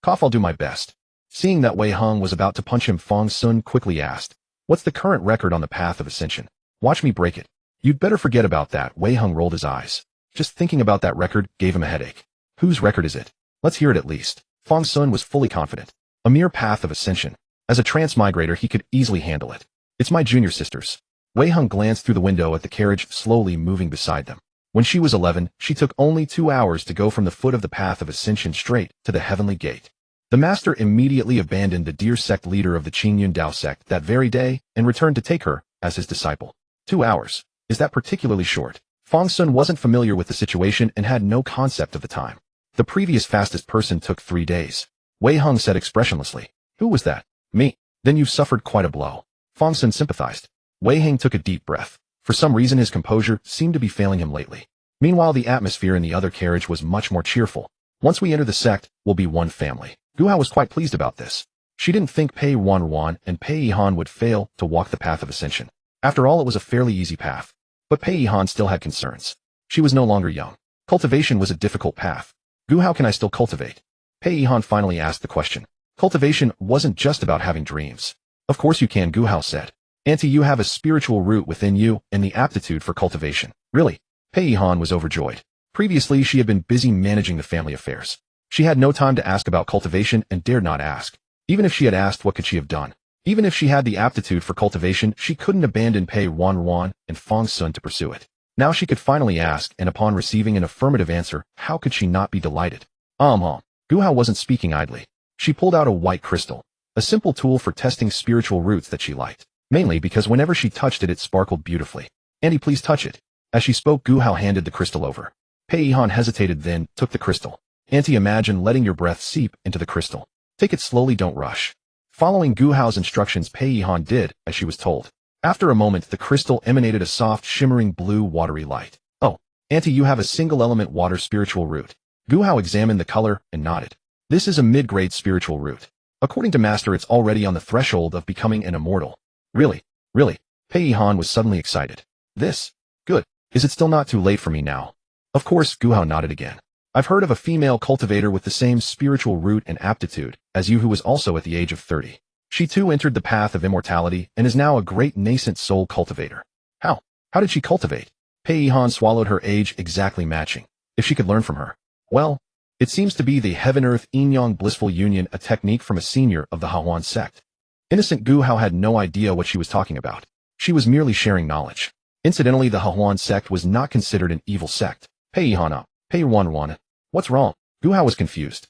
A: Cough, I'll do my best. Seeing that Wei Hong was about to punch him, Fang Xun quickly asked, what's the current record on the path of ascension? Watch me break it. You'd better forget about that. Wei Hong rolled his eyes. Just thinking about that record gave him a headache. Whose record is it? Let's hear it at least. Fang Xun was fully confident. A mere path of ascension. As a transmigrator, he could easily handle it. It's my junior sister's. Wei Hong glanced through the window at the carriage slowly moving beside them. When she was 11, she took only 2 hours to go from the foot of the path of ascension straight to the heavenly gate. The master immediately abandoned the dear sect leader of the Qingyun Dao sect that very day and returned to take her as his disciple. 2 hours. Is that particularly short? Fang Xun wasn't familiar with the situation and had no concept of the time. The previous fastest person took 3 days. Wei Heng said expressionlessly. Who was that? Me. Then you've suffered quite a blow. Fang Xun sympathized. Wei Heng took a deep breath. For some reason his composure seemed to be failing him lately. Meanwhile the atmosphere in the other carriage was much more cheerful. Once we enter the sect, we'll be one family. Gu Hao was quite pleased about this. She didn't think Pei Ruanruan and Pei Yihan would fail to walk the path of ascension. After all, it was a fairly easy path. But Pei Yihan still had concerns. She was no longer young. Cultivation was a difficult path. Gu Hao, can I still cultivate? Pei Yihan finally asked the question. Cultivation wasn't just about having dreams. Of course you can, Gu Hao said. Auntie, you have a spiritual root within you and the aptitude for cultivation. Really? Pei Yihan was overjoyed. Previously she had been busy managing the family affairs. She had no time to ask about cultivation and dared not ask. Even if she had asked, what could she have done? Even if she had the aptitude for cultivation, she couldn't abandon Pei Ruanruan and Fang Xun to pursue it. Now she could finally ask, and upon receiving an affirmative answer, how could she not be delighted? Gu Hao wasn't speaking idly. She pulled out a white crystal, a simple tool for testing spiritual roots that she liked, mainly because whenever she touched it, it sparkled beautifully. Auntie, please touch it. As she spoke, Gu Hao handed the crystal over. Pei Yihan hesitated, then took the crystal. Auntie, imagine letting your breath seep into the crystal. Take it slowly, don't rush. Following Gu Hao's instructions, Pei Yihan did as she was told. After a moment, the crystal emanated a soft, shimmering blue, watery light. Oh, Auntie, you have a single-element water spiritual root. Gu Hao examined the color and nodded. This is a mid-grade spiritual root. According to Master, it's already on the threshold of becoming an immortal. Really? Really? Pei Yihan was suddenly excited. This? Good. Is it still not too late for me now? Of course, Gu Hao nodded again. I've heard of a female cultivator with the same spiritual root and aptitude as you who was also at the age of 30. She too entered the path of immortality and is now a great nascent soul cultivator. How? How did she cultivate? Pei Yihan swallowed, her age exactly matching. If she could learn from her. Well, it seems to be the heaven-earth yin-yang blissful union, a technique from a senior of the Hahuan sect. Innocent Gu Hao had no idea what she was talking about. She was merely sharing knowledge. Incidentally, the Hahuan sect was not considered an evil sect. Pei Yihan up. Pei Ruanruan. What's wrong? Gu Hao was confused.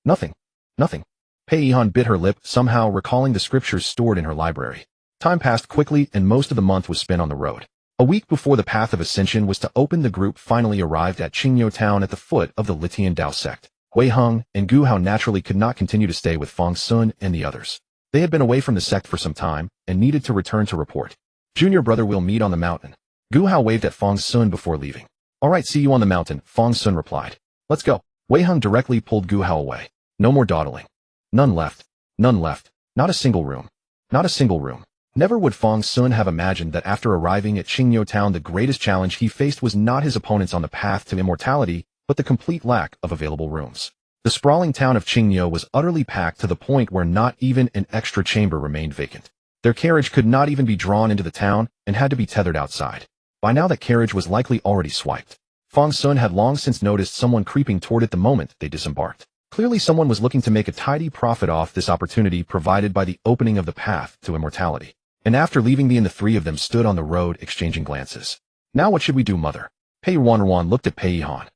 A: Nothing. Nothing. Pei Yihan bit her lip, somehow recalling the scriptures stored in her library. Time passed quickly and most of the month was spent on the road. A week before the path of ascension was to open, the group finally arrived at Qingyou town at the foot of the Litian Dao sect. Wei Heng and Gu Hao naturally could not continue to stay with Fang Xun and the others. They had been away from the sect for some time and needed to return to report. Junior brother, we'll meet on the mountain. Gu Hao waved at Fang Xun before leaving. All right, see you on the mountain, Fang Xun replied. Let's go. Wei Heng directly pulled Gu Hao away. No more dawdling. None left. None left. Not a single room. Not a single room. Never would Fang Xun have imagined that after arriving at Qingyou town, the greatest challenge he faced was not his opponents on the path to immortality, but the complete lack of available rooms. The sprawling town of Qingyou was utterly packed to the point where not even an extra chamber remained vacant. Their carriage could not even be drawn into the town and had to be tethered outside. By now that carriage was likely already swiped. Fang Xun had long since noticed someone creeping toward it the moment they disembarked. Clearly someone was looking to make a tidy profit off this opportunity provided by the opening of the path to immortality. And after leaving the inn, the three of them stood on the road exchanging glances. Now what should we do, mother? Pei Ruanruan looked at Pei Yihan.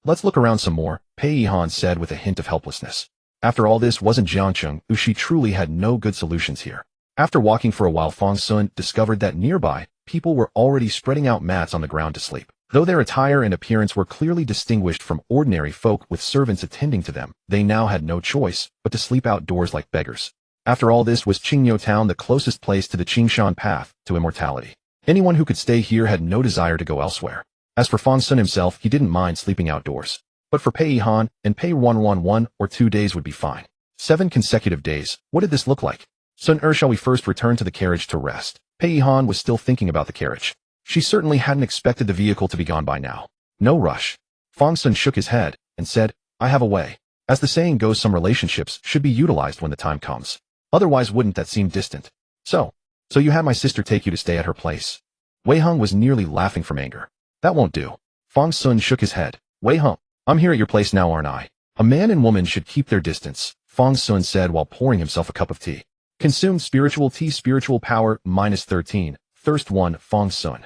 A: Let's look around some more, Pei Yihan said with a hint of helplessness. After all this wasn't Jiangcheng, she truly had no good solutions here. After walking for a while, Fang Xun discovered that nearby, people were already spreading out mats on the ground to sleep. Though their attire and appearance were clearly distinguished from ordinary folk with servants attending to them, they now had no choice but to sleep outdoors like beggars. After all, this was Qingyou town, the closest place to the Qingshan path to immortality. Anyone who could stay here had no desire to go elsewhere. As for Fang Xun himself, he didn't mind sleeping outdoors. But for Pei Yihan and Pei Ruanruan, 1 or 2 days would be fine. 7 consecutive days. What did this look like? Sun shall we first return to the carriage to rest? Pei Yihan was still thinking about the carriage. She certainly hadn't expected the vehicle to be gone by now. No rush. Fang Xun shook his head and said, I have a way. As the saying goes, some relationships should be utilized when the time comes. Otherwise, wouldn't that seem distant? So you had my sister take you to stay at her place. Wei Heng was nearly laughing from anger. That won't do. Fang Xun shook his head. Wei Heng, I'm here at your place now, aren't I? A man and woman should keep their distance, Fang Xun said while pouring himself a cup of tea. Consumed spiritual tea, spiritual power, -13, thirst 1, Fang Xun.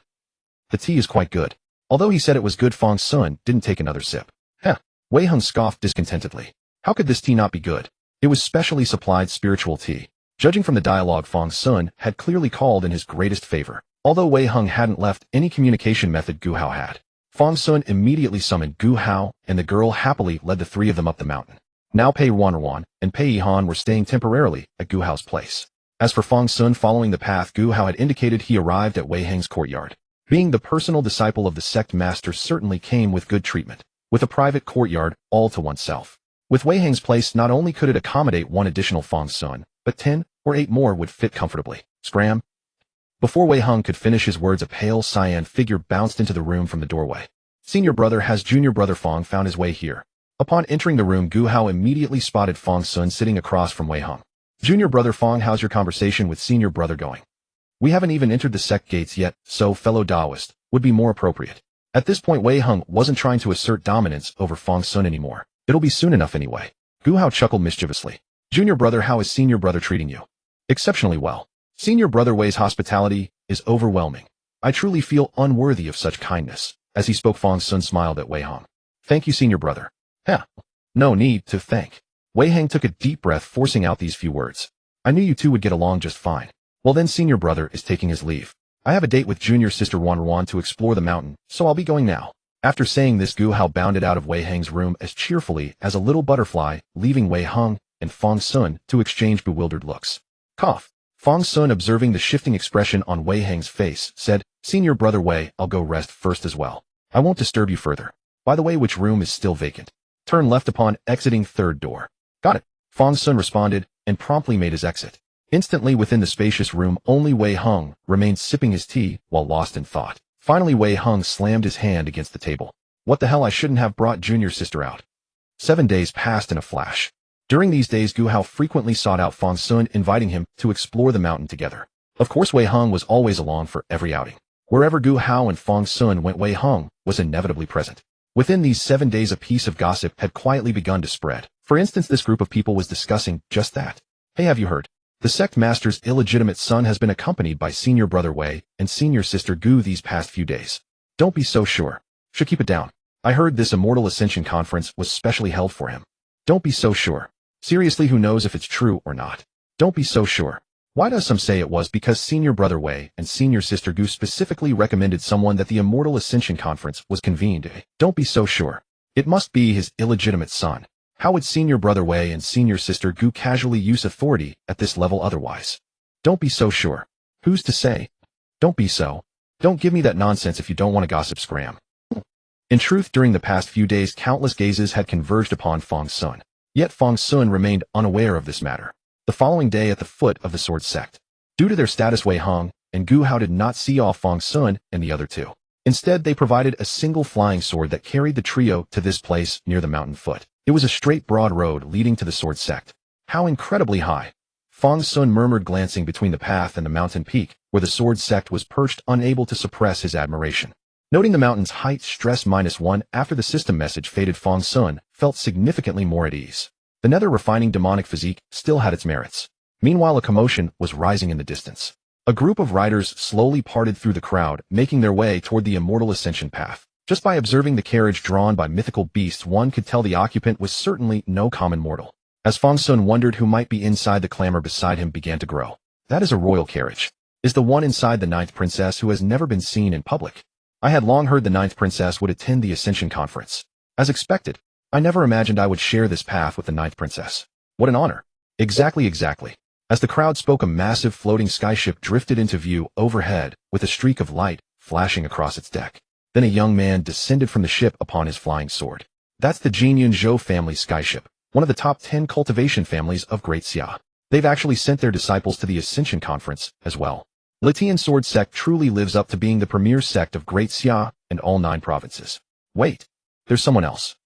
A: The tea is quite good. Although he said it was good, Fang Xun didn't take another sip. Wei Heng scoffed discontentedly. How could this tea not be good? It was specially supplied spiritual tea. Judging from the dialogue, Fang Xun had clearly called in his greatest favor. Although Wei Heng hadn't left any communication method, Gu Hao had. Fang Xun immediately summoned Gu Hao, and the girl happily led the three of them up the mountain. Now Pei Ruanruan and Pei Yihan were staying temporarily at Gu Hao's place. As for Fang Xun, following the path Gu Hao had indicated, he arrived at Wei Heng's courtyard. Being the personal disciple of the sect master certainly came with good treatment, with a private courtyard all to oneself. With Wei Heng's place, not only could it accommodate one additional Fang Xun, but 10 or 8 more would fit comfortably. Scram! Before Wei Heng could finish his words, a pale cyan figure bounced into the room from the doorway. Senior brother, has junior brother Fang found his way here? Upon entering the room, Gu Hao immediately spotted Fang Xun sitting across from Wei Heng. Junior brother Fang, how's your conversation with senior brother going? We haven't even entered the sect gates yet, so fellow Taoist would be more appropriate. At this point, Wei Heng wasn't trying to assert dominance over Fang Xun anymore. It'll be soon enough anyway. Gu Hao chuckled mischievously. Junior brother, how is senior brother treating you? Exceptionally well. Senior brother Wei's hospitality is overwhelming. I truly feel unworthy of such kindness. As he spoke, Fang Xun smiled at Wei Heng. Thank you, senior brother. No need to thank. Wei Heng took a deep breath, forcing out these few words. I knew you two would get along just fine. Well then, senior brother is taking his leave. I have a date with junior sister Ruanruan to explore the mountain, so I'll be going now. After saying this, Gu Hao bounded out of Wei Heng's room as cheerfully as a little butterfly, leaving Wei Heng and Fang Xun to exchange bewildered looks. Cough. Fang Xun, observing the shifting expression on Wei Heng's face, said, Senior brother Wei, I'll go rest first as well. I won't disturb you further. By the way, which room is still vacant? Turn left upon exiting third door. Got it. Fang Xun responded, and promptly made his exit. Instantly within the spacious room, only Wei Heng remained sipping his tea while lost in thought. Finally, Wei Heng slammed his hand against the table. What the hell, I shouldn't have brought junior sister out. 7 days passed in a flash. During these days, Gu Hao frequently sought out Fang Xun, inviting him to explore the mountain together. Of course, Wei Heng was always along for every outing. Wherever Gu Hao and Fang Xun went, Wei Heng was inevitably present. Within these 7 days, a piece of gossip had quietly begun to spread. For instance, this group of people was discussing just that. Hey, have you heard? The sect master's illegitimate son has been accompanied by senior brother Wei and senior sister Gu these past few days. Don't be so sure. Should keep it down. I heard this Immortal Ascension conference was specially held for him. Don't be so sure. Seriously, who knows if it's true or not? Don't be so sure. Why does some say it was because senior brother Wei and senior sister Gu specifically recommended someone that the Immortal Ascension conference was convened? Don't be so sure. It must be his illegitimate son. How would senior brother Wei and senior sister Gu casually use authority at this level otherwise? Don't be so sure. Who's to say? Don't be so. Don't give me that nonsense if you don't want to gossip, scram. In truth, during the past few days, countless gazes had converged upon Fang Xun. Yet Fang Xun remained unaware of this matter. The following day, at the foot of the sword sect, due to their status, Wei Heng and Gu Hao did not see off Fang Xun and the other two. Instead, they provided a single flying sword that carried the trio to this place near the mountain foot. It was a straight, broad road leading to the sword sect. How incredibly high! Fang Xun murmured, glancing between the path and the mountain peak, where the sword sect was perched, unable to suppress his admiration. Noting the mountain's height, stress -1 after the system message faded, Fang Xun felt significantly more at ease. The nether refining demonic physique still had its merits. Meanwhile, a commotion was rising in the distance. A group of riders slowly parted through the crowd, making their way toward the Immortal Ascension path. Just by observing the carriage drawn by mythical beasts, one could tell the occupant was certainly no common mortal. As Fang Xun wondered who might be inside, the clamor beside him began to grow. That is a royal carriage. Is the one inside the 9th princess, who has never been seen in public? I had long heard the 9th princess would attend the Ascension conference. As expected, I never imagined I would share this path with the 9th princess. What an honor. Exactly. As the crowd spoke, a massive floating skyship drifted into view overhead, with a streak of light flashing across its deck. Then a young man descended from the ship upon his flying sword. That's the Jinyun Zhou family skyship, one of the top 10 cultivation families of Great Xia. They've actually sent their disciples to the Ascension conference as well. Litian Sword Sect truly lives up to being the premier sect of Great Xia and all 9 provinces. Wait, there's someone else.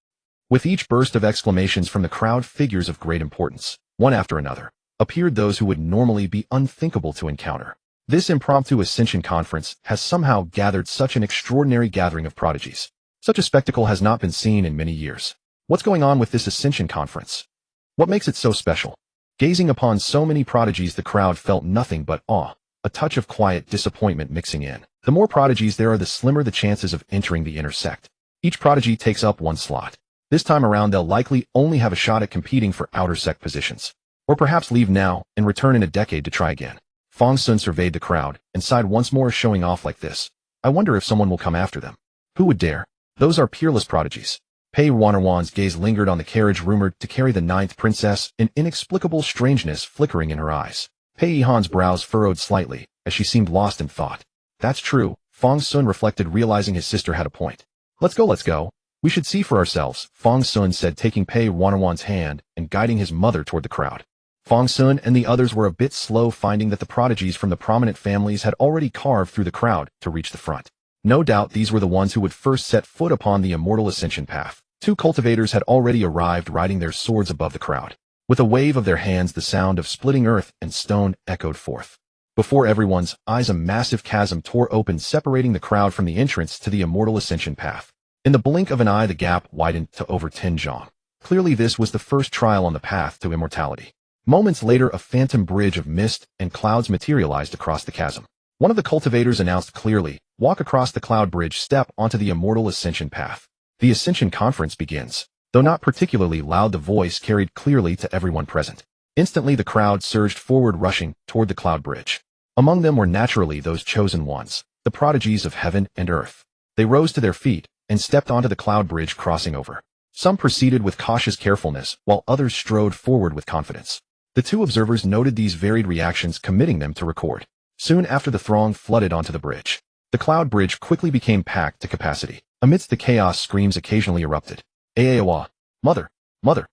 A: With each burst of exclamations from the crowd, figures of great importance, one after another, appeared, those who would normally be unthinkable to encounter. This impromptu Ascension conference has somehow gathered such an extraordinary gathering of prodigies. Such a spectacle has not been seen in many years. What's going on with this Ascension conference? What makes it so special? Gazing upon so many prodigies, the crowd felt nothing but awe, a touch of quiet disappointment mixing in. The more prodigies there are, the slimmer the chances of entering the inner sect. Each prodigy takes up one slot. This time around they'll likely only have a shot at competing for outer sect positions. Or perhaps leave now and return in a decade to try again. Fang Xun surveyed the crowd and sighed once more. Showing off like this, I wonder if someone will come after them. Who would dare? Those are peerless prodigies. Pei Ruanruan's gaze lingered on the carriage rumored to carry the 9th princess, an inexplicable strangeness flickering in her eyes. Pei Yihan's brows furrowed slightly, as she seemed lost in thought. That's true, Fang Xun reflected, realizing his sister had a point. Let's go. We should see for ourselves, Fang Xun said, taking Pei Ruanruan's hand and guiding his mother toward the crowd. Fang Xun and the others were a bit slow, finding that the prodigies from the prominent families had already carved through the crowd to reach the front. No doubt these were the ones who would first set foot upon the immortal ascension path. 2 cultivators had already arrived, riding their swords above the crowd. With a wave of their hands, the sound of splitting earth and stone echoed forth. Before everyone's eyes, a massive chasm tore open, separating the crowd from the entrance to the immortal ascension path. In the blink of an eye, the gap widened to over 10 zhang. Clearly this was the first trial on the path to immortality. Moments later, a phantom bridge of mist and clouds materialized across the chasm. One of the cultivators announced clearly, "Walk across the cloud bridge, step onto the immortal ascension path." The Ascension Conference begins. Though not particularly loud, the voice carried clearly to everyone present. Instantly the crowd surged forward, rushing toward the cloud bridge. Among them were naturally those chosen ones, the prodigies of heaven and earth. They rose to their feet and stepped onto the cloud bridge, crossing over. Some proceeded with cautious carefulness, while others strode forward with confidence. The 2 observers noted these varied reactions, committing them to record. Soon after, the throng flooded onto the bridge. The cloud bridge quickly became packed to capacity. Amidst the chaos, screams occasionally erupted. Aawa! Mother! Mother!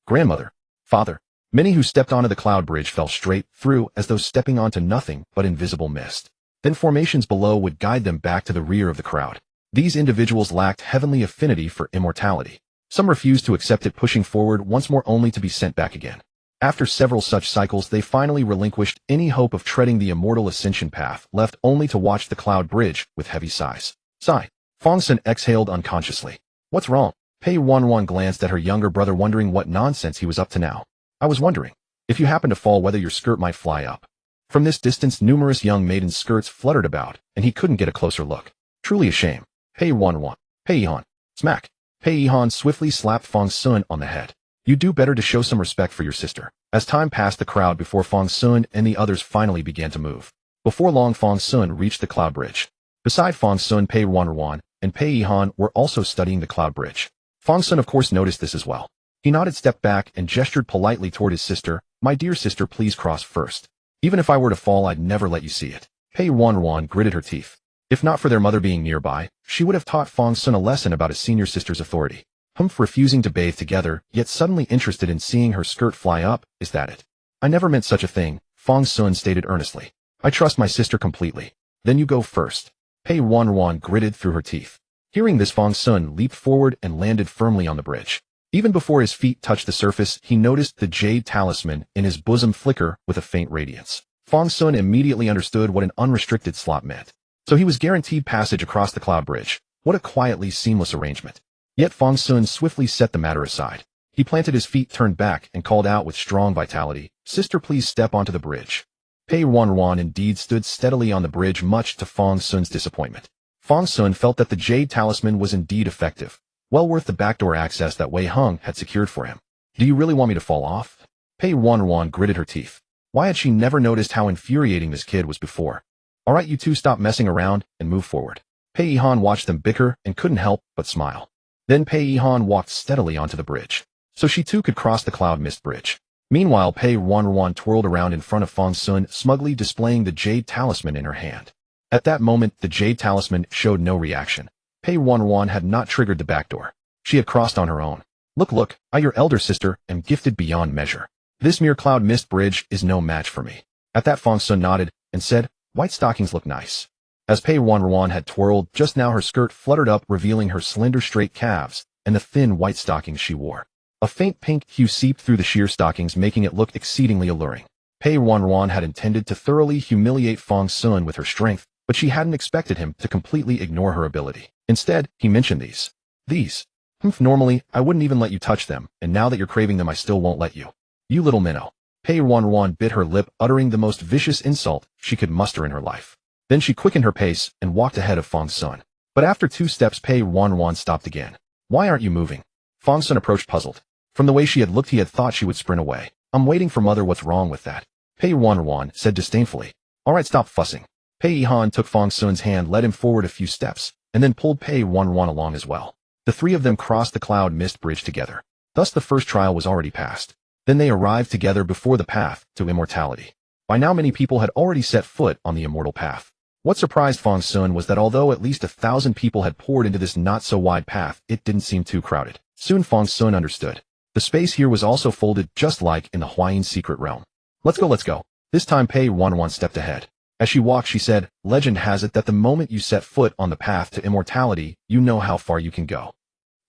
A: Grandmother! Father! Many who stepped onto the cloud bridge fell straight through, as though stepping onto nothing but invisible mist. Then formations below would guide them back to the rear of the crowd. These individuals lacked heavenly affinity for immortality. Some refused to accept it, pushing forward once more only to be sent back again. After several such cycles, they finally relinquished any hope of treading the immortal ascension path, left only to watch the cloud bridge with heavy sighs. Sigh. Fang Xun exhaled unconsciously. What's wrong? Pei Ruanruan glanced at her younger brother, wondering what nonsense he was up to now. I was wondering, if you happen to fall, whether your skirt might fly up. From this distance, numerous young maidens' skirts fluttered about, and he couldn't get a closer look. Truly a shame. Pei Ruanruan. Pei Yihan. Smack. Pei Yihan swiftly slapped Fang Xun on the head. You do better to show some respect for your sister. As time passed, the crowd before Fang Xun and the others finally began to move. Before long, Fang Xun reached the cloud bridge. Beside Fang Xun, Pei Ruanruan and Pei Yihan were also studying the cloud bridge. Fang Xun, of course, noticed this as well. He nodded, stepped back, and gestured politely toward his sister. My dear sister, please cross first. Even if I were to fall, I'd never let you see it. Pei Ruanruan gritted her teeth. If not for their mother being nearby, she would have taught Fang Xun a lesson about his senior sister's authority. Refusing to bathe together, yet suddenly interested in seeing her skirt fly up, is that it? I never meant such a thing, Fang Xun stated earnestly. I trust my sister completely. Then you go first. Pei Ruanruan gritted through her teeth. Hearing this, Fang Xun leaped forward and landed firmly on the bridge. Even before his feet touched the surface, he noticed the jade talisman in his bosom flicker with a faint radiance. Fang Xun immediately understood what an unrestricted slot meant. So he was guaranteed passage across the cloud bridge. What a quietly seamless arrangement. Yet Fang Xun swiftly set the matter aside. He planted his feet, turned back, and called out with strong vitality, Sister, please step onto the bridge. Pei Ruanruan indeed stood steadily on the bridge, much to Fang Xun's disappointment. Fang Xun felt that the jade talisman was indeed effective, well worth the backdoor access that Wei Heng had secured for him. Do you really want me to fall off? Pei Ruanruan gritted her teeth. Why had she never noticed how infuriating this kid was before? All right, you two, stop messing around and move forward. Pei Yihan watched them bicker and couldn't help but smile. Then Pei Yihan walked steadily onto the bridge, so she too could cross the cloud mist bridge. Meanwhile, Pei Ruanruan twirled around in front of Fang Xun, smugly displaying the jade talisman in her hand. At that moment, the jade talisman showed no reaction. Pei Ruanruan had not triggered the back door. She had crossed on her own. Look, I, your elder sister, am gifted beyond measure. This mere cloud mist bridge is no match for me. At that, Fang Xun nodded and said, white stockings look nice. As Pei Ruanruan had twirled, just now her skirt fluttered up, revealing her slender straight calves and the thin white stockings she wore. A faint pink hue seeped through the sheer stockings, making it look exceedingly alluring. Pei Ruanruan had intended to thoroughly humiliate Fang Xun with her strength, but she hadn't expected him to completely ignore her ability. Instead, he mentioned these. Normally, I wouldn't even let you touch them, and now that you're craving them, I still won't let you. You little minnow. Pei Ruanruan bit her lip, uttering the most vicious insult she could muster in her life. Then she quickened her pace and walked ahead of Fang Xun. But after 2 steps, Pei Ruanruan stopped again. Why aren't you moving? Fang Xun approached puzzled. From the way she had looked he had thought she would sprint away. I'm waiting for mother, what's wrong with that? Pei Ruanruan said disdainfully. Alright, stop fussing. Pei Yihan took Fang Xun's hand, led him forward a few steps, and then pulled Pei Ruanruan along as well. The three of them crossed the cloud mist bridge together. Thus the first trial was already passed. Then they arrived together before the path to immortality. By now many people had already set foot on the immortal path. What surprised Fang Xun was that although at least 1,000 people had poured into this not-so-wide path, it didn't seem too crowded. Soon Fang Xun understood. The space here was also folded just like in the Huayin secret realm. Let's go. This time Pei Ruanruan stepped ahead. As she walked she said, legend has it that the moment you set foot on the path to immortality, you know how far you can go.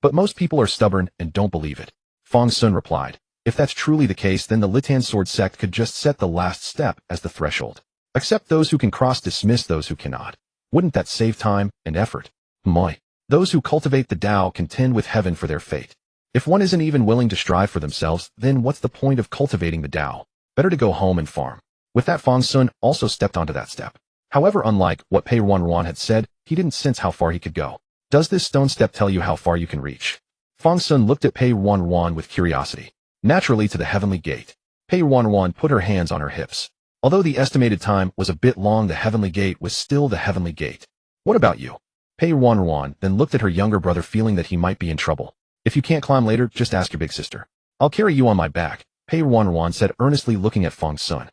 A: But most people are stubborn and don't believe it. Fang Xun replied. If that's truly the case, then the Dantian sword sect could just set the last step as the threshold. Accept those who can cross, dismiss those who cannot. Wouldn't that save time and effort? Moi. Those who cultivate the Tao contend with heaven for their fate. If one isn't even willing to strive for themselves, then what's the point of cultivating the Tao? Better to go home and farm. With that, Fang Xun also stepped onto that step. However, unlike what Pei Ruanruan had said, he didn't sense how far he could go. Does this stone step tell you how far you can reach? Fang Xun looked at Pei Ruanruan with curiosity. Naturally to the heavenly gate. Pei Ruanruan put her hands on her hips. Although the estimated time was a bit long, the heavenly gate was still the heavenly gate. What about you? Pei Ruanruan then looked at her younger brother, feeling that he might be in trouble. If you can't climb later, just ask your big sister. I'll carry you on my back, Pei Ruanruan said earnestly, looking at Fang Xun.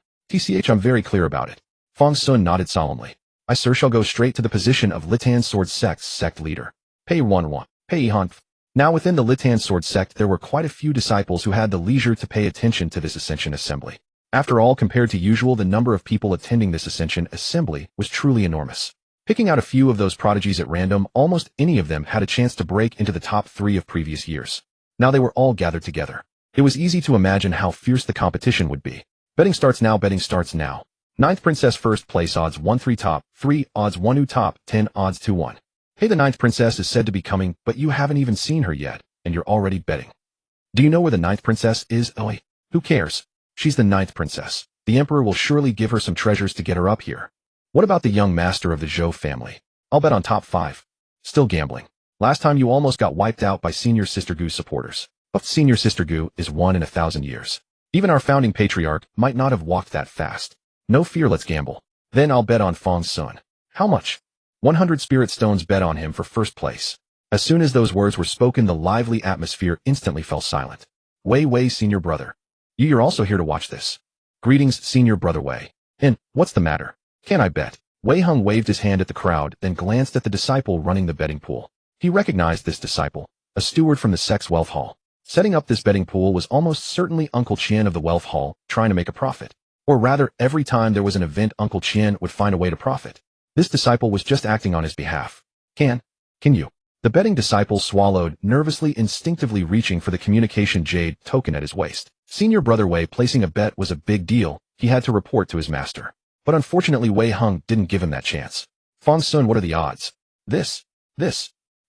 A: I'm very clear about it. Fang Xun nodded solemnly. I, sir, shall go straight to the position of Dantian sword sect's sect leader. Pei Ruanruan. Pei Yihan. Now within the Dantian sword sect there were quite a few disciples who had the leisure to pay attention to this ascension assembly. After all, compared to usual, the number of people attending this ascension assembly was truly enormous. Picking out a few of those prodigies at random, almost any of them had a chance to break into the top 3 of previous years. Now they were all gathered together. It was easy to imagine how fierce the competition would be. Betting starts now. 9th princess first place, odds 1-3 top, 3 odds 1 top, 10 odds 2-1. Hey, the 9th princess is said to be coming, but you haven't even seen her yet, and you're already betting. Do you know where the 9th princess is? Oh, who cares? She's the 9th princess. The emperor will surely give her some treasures to get her up here. What about the young master of the Zhou family? I'll bet on top 5. Still gambling. Last time you almost got wiped out by Senior Sister Gu's supporters. But Senior Sister Gu is 1 in 1,000 years. Even our founding patriarch might not have walked that fast. No fear, let's gamble. Then I'll bet on Fang Xun. How much? 100 spirit stones. Bet on him for first place. As soon as those words were spoken, the lively atmosphere instantly fell silent. Wei, senior brother. You're also here to watch this. Greetings, senior brother Wei. And, what's the matter? Can I bet? Wei Hung waved his hand at the crowd, then glanced at the disciple running the betting pool. He recognized this disciple, a steward from the sect's wealth hall. Setting up this betting pool was almost certainly Uncle Qian of the wealth hall, trying to make a profit. Or rather, every time there was an event, Uncle Qian would find a way to profit. This disciple was just acting on his behalf. Can you? The betting disciple swallowed, nervously, instinctively reaching for the communication jade token at his waist. Senior brother Wei placing a bet was a big deal. He had to report to his master. But unfortunately Wei Hung didn't give him that chance. Fang Xun, what are the odds? This.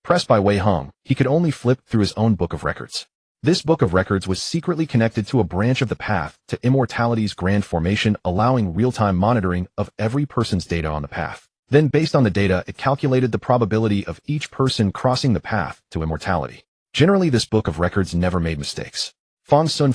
A: Pressed by Wei Hung, he could only flip through his own book of records. This book of records was secretly connected to a branch of the path to immortality's grand formation, allowing real-time monitoring of every person's data on the path. Then based on the data, it calculated the probability of each person crossing the path to immortality. Generally, this book of records never made mistakes. Fang Xun.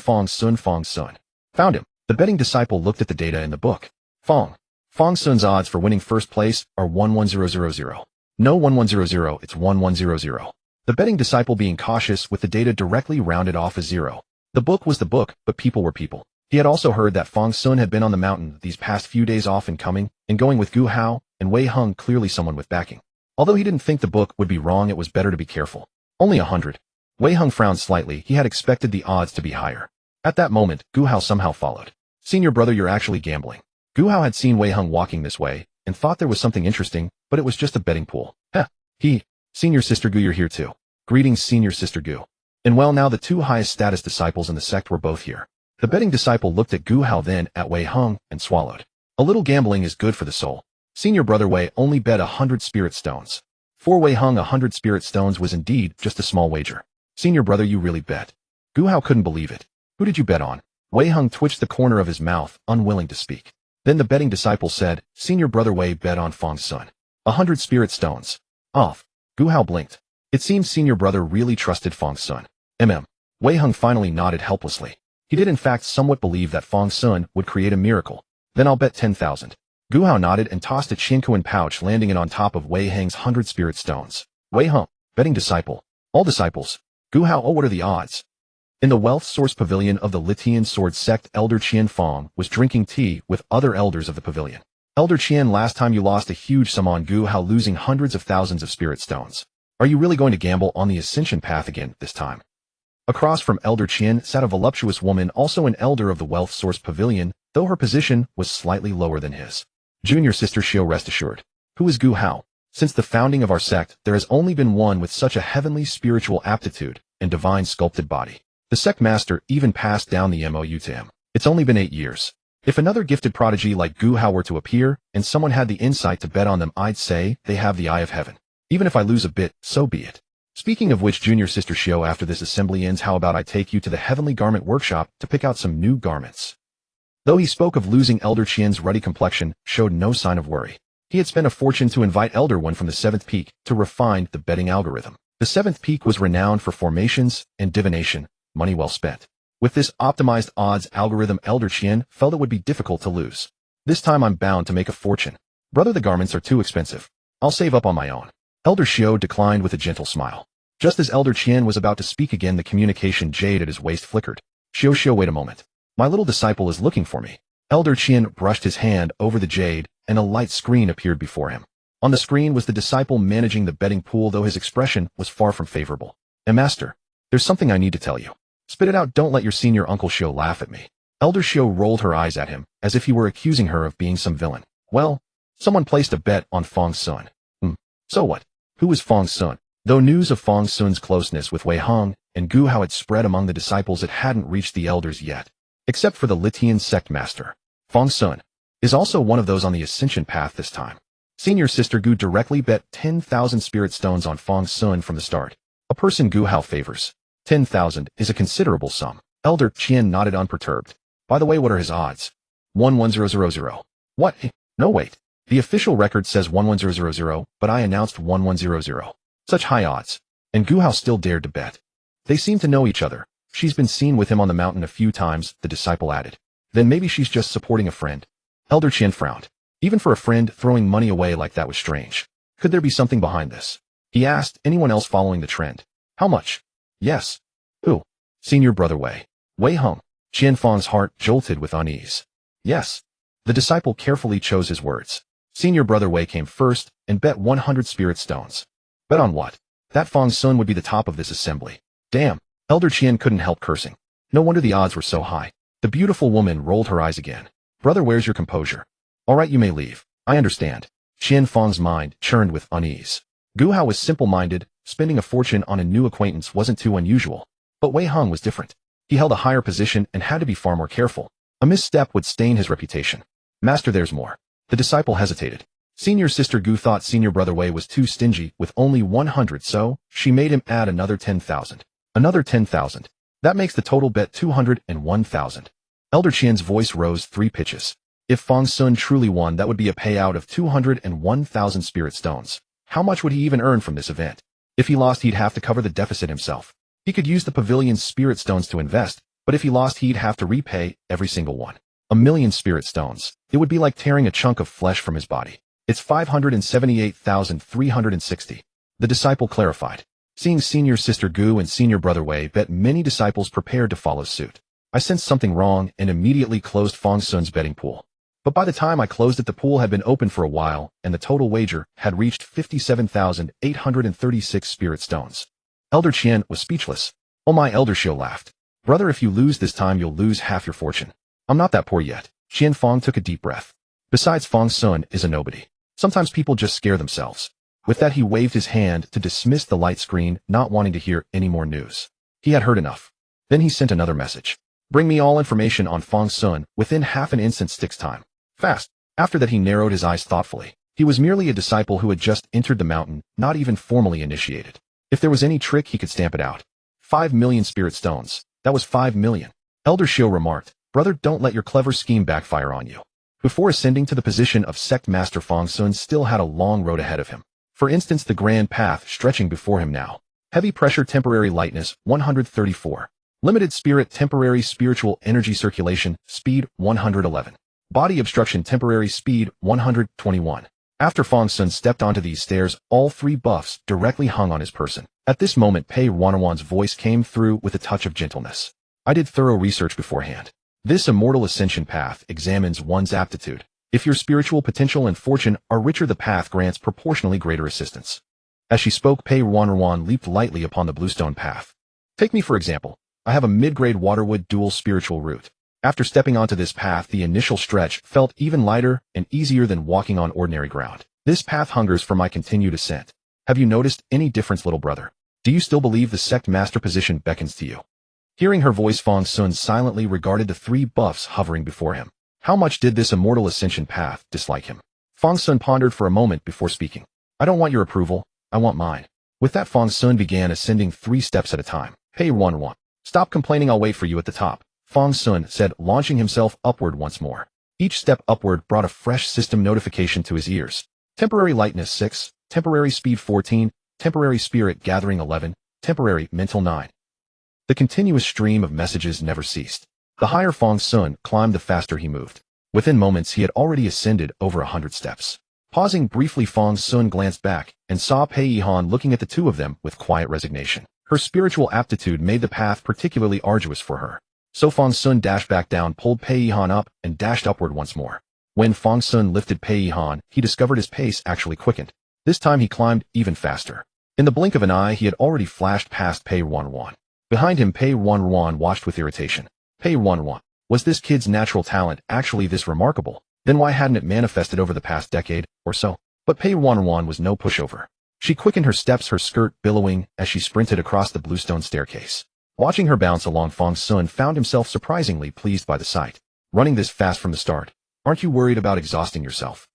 A: Found him. The betting disciple looked at the data in the book. Fang Xun's odds for winning first place are 11000. No 1100, it's 1100. The betting disciple being cautious with the data directly rounded off as 0. The book was the book, but people were people. He had also heard that Fang Xun had been on the mountain these past few days, off and coming, and going with Gu Hao and Wei Hung, clearly someone with backing. Although he didn't think the book would be wrong, it was better to be careful. Only 100. Wei Hung frowned slightly. He had expected the odds to be higher. At that moment, Gu Hao somehow followed. Senior brother, you're actually gambling. Gu Hao had seen Wei Hung walking this way, and thought there was something interesting, but it was just a betting pool. Senior Sister Gu, you're here too. Greetings, Senior Sister Gu. And well, now the 2 highest status disciples in the sect were both here. The betting disciple looked at Gu Hao, then at Wei Hung, and swallowed. A little gambling is good for the soul. Senior brother Wei only bet 100 spirit stones. For Wei Hung, 100 spirit stones was indeed just a small wager. Senior brother, you really bet? Gu Hao couldn't believe it. Who did you bet on? Wei Hung twitched the corner of his mouth, unwilling to speak. Then the betting disciple said, Senior brother Wei bet on Fang Xun. 100 spirit stones. Off. Gu Hao blinked. It seemed senior brother really trusted Fang Xun. Wei Hung finally nodded helplessly. He did in fact somewhat believe that Fang Xun would create a miracle. Then I'll bet 10,000. Gu Hao nodded and tossed a Qiankuan pouch, landing it on top of Wei Hang's 100 spirit stones. Wei Hung, betting disciple. All disciples. Gu Hao, oh, what are the odds? In the wealth source pavilion of the Lithian sword sect, Elder Qian Fang was drinking tea with other elders of the pavilion. Elder Qian, last time you lost a huge sum on Gu Hao, losing hundreds of thousands of spirit stones. Are you really going to gamble on the ascension path again this time? Across from Elder Qian sat a voluptuous woman, also an elder of the wealth source pavilion, though her position was slightly lower than his. Junior sister Xiao, rest assured. Who is Gu Hao? Since the founding of our sect, there has only been one with such a heavenly spiritual aptitude and divine sculpted body. The sect master even passed down the MOU to him. It's only been 8 years. If another gifted prodigy like Gu Hao were to appear, and someone had the insight to bet on them, I'd say they have the eye of heaven. Even if I lose a bit, so be it. Speaking of which, Junior Sister Xiao, after this assembly ends, how about I take you to the Heavenly Garment Workshop to pick out some new garments? Though he spoke of losing, Elder Qian's ruddy complexion showed no sign of worry. He had spent a fortune to invite Elder One from the 7th Peak to refine the betting algorithm. The 7th Peak was renowned for formations and divination, money well spent. With this optimized odds algorithm, Elder Qian felt it would be difficult to lose. This time I'm bound to make a fortune. Brother, the garments are too expensive. I'll save up on my own. Elder Xiao declined with a gentle smile. Just as Elder Qian was about to speak again, the communication jade at his waist flickered. Xiao, wait a moment. My little disciple is looking for me. Elder Qian brushed his hand over the jade, and a light screen appeared before him. On the screen was the disciple managing the betting pool, though his expression was far from favorable. Master, there's something I need to tell you. Spit it out, don't let your senior Uncle Xiao laugh at me. Elder Xiao rolled her eyes at him, as if he were accusing her of being some villain. Well, someone placed a bet on Fang Xun. So what? Who is Fang Xun? Though news of Fang Xun's closeness with Wei Hung and Gu Hao had spread among the disciples, it hadn't reached the elders yet. Except for the Lithian sect master. Fang Xun is also one of those on the ascension path this time. Senior Sister Gu directly bet 10,000 spirit stones on Fang Xun from the start. A person Gu Hao favors. 10,000 is a considerable sum. Elder Qian nodded unperturbed. By the way, what are his odds? 11000. What? No, wait. The official record says 11000, but I announced 1100. Such high odds. And Gu Hao still dared to bet. They seem to know each other. She's been seen with him on the mountain a few times, the disciple added. Then maybe she's just supporting a friend. Elder Qian frowned. Even for a friend, throwing money away like that was strange. Could there be something behind this? He asked, anyone else following the trend? How much? Yes. Who? Senior Brother Wei. Wei Hung. Qian Fang's heart jolted with unease. Yes. The disciple carefully chose his words. Senior Brother Wei came first and bet 100 spirit stones. Bet on what? That Fang Xun would be the top of this assembly. Damn. Elder Qian couldn't help cursing. No wonder the odds were so high. The beautiful woman rolled her eyes again. Brother, where's your composure? All right, you may leave. I understand. Qian Fang's mind churned with unease. Gu Hao was simple-minded. Spending a fortune on a new acquaintance wasn't too unusual. But Wei Hung was different. He held a higher position and had to be far more careful. A misstep would stain his reputation. Master, there's more. The disciple hesitated. Senior Sister Gu thought Senior Brother Wei was too stingy with only 100, so she made him add another 10,000. Another 10,000. That makes the total bet 201,000. Elder Qian's voice rose 3 pitches. If Fang Xun truly won, that would be a payout of 201,000 spirit stones. How much would he even earn from this event? If he lost, he'd have to cover the deficit himself. He could use the pavilion's spirit stones to invest, but if he lost, he'd have to repay every single one. 1,000,000 spirit stones. It would be like tearing a chunk of flesh from his body. It's 578,360. The disciple clarified. Seeing Senior Sister Gu and Senior Brother Wei bet, many disciples prepared to follow suit. I sensed something wrong and immediately closed Fang Xun's betting pool. But by the time I closed it, the pool had been open for a while, and the total wager had reached 57,836 spirit stones. Elder Qian was speechless. Oh my, Elder Xiao laughed. Brother, if you lose this time, you'll lose half your fortune. I'm not that poor yet. Qian Fang took a deep breath. Besides, Fang Xun is a nobody. Sometimes people just scare themselves. With that, he waved his hand to dismiss the light screen, not wanting to hear any more news. He had heard enough. Then he sent another message. Bring me all information on Fang Xun within half an instant sticks time. Fast. After that, he narrowed his eyes thoughtfully. He was merely a disciple who had just entered the mountain, not even formally initiated. If there was any trick, he could stamp it out. 5 million spirit stones. That was 5 million. Elder Xiao remarked, Brother, don't let your clever scheme backfire on you. Before ascending to the position of sect master, Fang Xun still had a long road ahead of him. For instance, the grand path stretching before him now. Heavy pressure temporary lightness, 134. Limited spirit temporary spiritual energy circulation, speed, 111. Body obstruction temporary speed, 121. After Fang Xun stepped onto these stairs, all three buffs directly hung on his person. At this moment, Pei Ruanruan's voice came through with a touch of gentleness. I did thorough research beforehand. This immortal ascension path examines one's aptitude. If your spiritual potential and fortune are richer, the path grants proportionally greater assistance. As she spoke, Pei Ruanruan leaped lightly upon the bluestone path. Take me for example. I have a mid-grade waterwood dual spiritual root. After stepping onto this path, the initial stretch felt even lighter and easier than walking on ordinary ground. This path hungers for my continued ascent. Have you noticed any difference, little brother? Do you still believe the sect master position beckons to you? Hearing her voice, Fang Xun silently regarded the three buffs hovering before him. How much did this immortal ascension path dislike him? Fang Xun pondered for a moment before speaking. I don't want your approval, I want mine. With that, Fang Xun began ascending 3 steps at a time. Pei Ruanruan, stop complaining, I'll wait for you at the top, Fang Xun said, launching himself upward once more. Each step upward brought a fresh system notification to his ears. Temporary lightness 6, temporary speed 14, temporary spirit gathering 11, temporary mental 9. The continuous stream of messages never ceased. The higher Fang Xun climbed, the faster he moved. Within moments, he had already ascended over 100 steps. Pausing briefly, Fang Xun glanced back and saw Pei Yihan looking at the two of them with quiet resignation. Her spiritual aptitude made the path particularly arduous for her. So Fang Xun dashed back down, pulled Pei Yihan up, and dashed upward once more. When Fang Xun lifted Pei Yihan, he discovered his pace actually quickened. This time he climbed even faster. In the blink of an eye, he had already flashed past Pei Ruanruan. Behind him, Pei Ruanruan watched with irritation. Pei Ruanruan, was this kid's natural talent actually this remarkable? Then why hadn't it manifested over the past decade or so? But Pei Ruanruan was no pushover. She quickened her steps, her skirt billowing as she sprinted across the bluestone staircase. Watching her bounce along, Fang Xun found himself surprisingly pleased by the sight. Running this fast from the start, aren't you worried about exhausting yourself?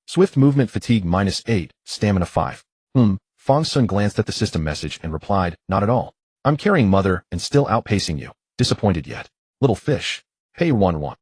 A: Swift movement fatigue -8, stamina 5. Fang Xun glanced at the system message and replied, not at all. I'm carrying mother and still outpacing you. Disappointed yet? Little fish. Pei Ruanruan.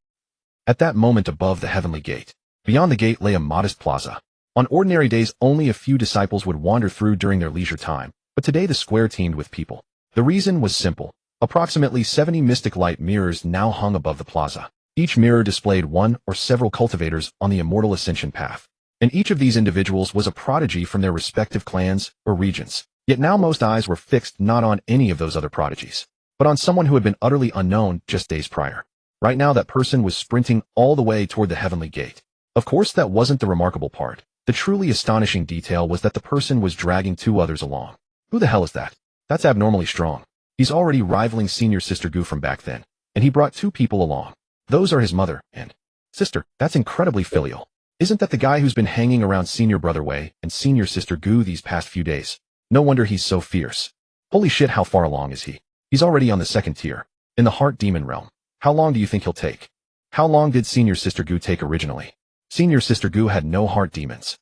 A: At that moment, above the heavenly gate, beyond the gate lay a modest plaza. On ordinary days, only a few disciples would wander through during their leisure time, but today the square teemed with people. The reason was simple. Approximately 70 mystic light mirrors now hung above the plaza. Each mirror displayed one or several cultivators on the immortal ascension path, and each of these individuals was a prodigy from their respective clans or regions. Yet now most eyes were fixed not on any of those other prodigies, but on someone who had been utterly unknown just days prior. Right now, that person was sprinting all the way toward the heavenly gate. Of course, that wasn't the remarkable part. The truly astonishing detail was that the person was dragging 2 others along. Who the hell is that? That's abnormally strong. He's already rivaling Senior Sister Gu from back then, and he brought 2 people along. Those are his mother and sister. That's incredibly filial. Isn't that the guy who's been hanging around Senior Brother Wei and Senior Sister Gu these past few days? No wonder he's so fierce. Holy shit, how far along is he? He's already on the 2nd tier, in the Heart Demon realm. How long do you think he'll take? How long did Senior Sister Gu take originally? Senior Sister Gu had no heart demons.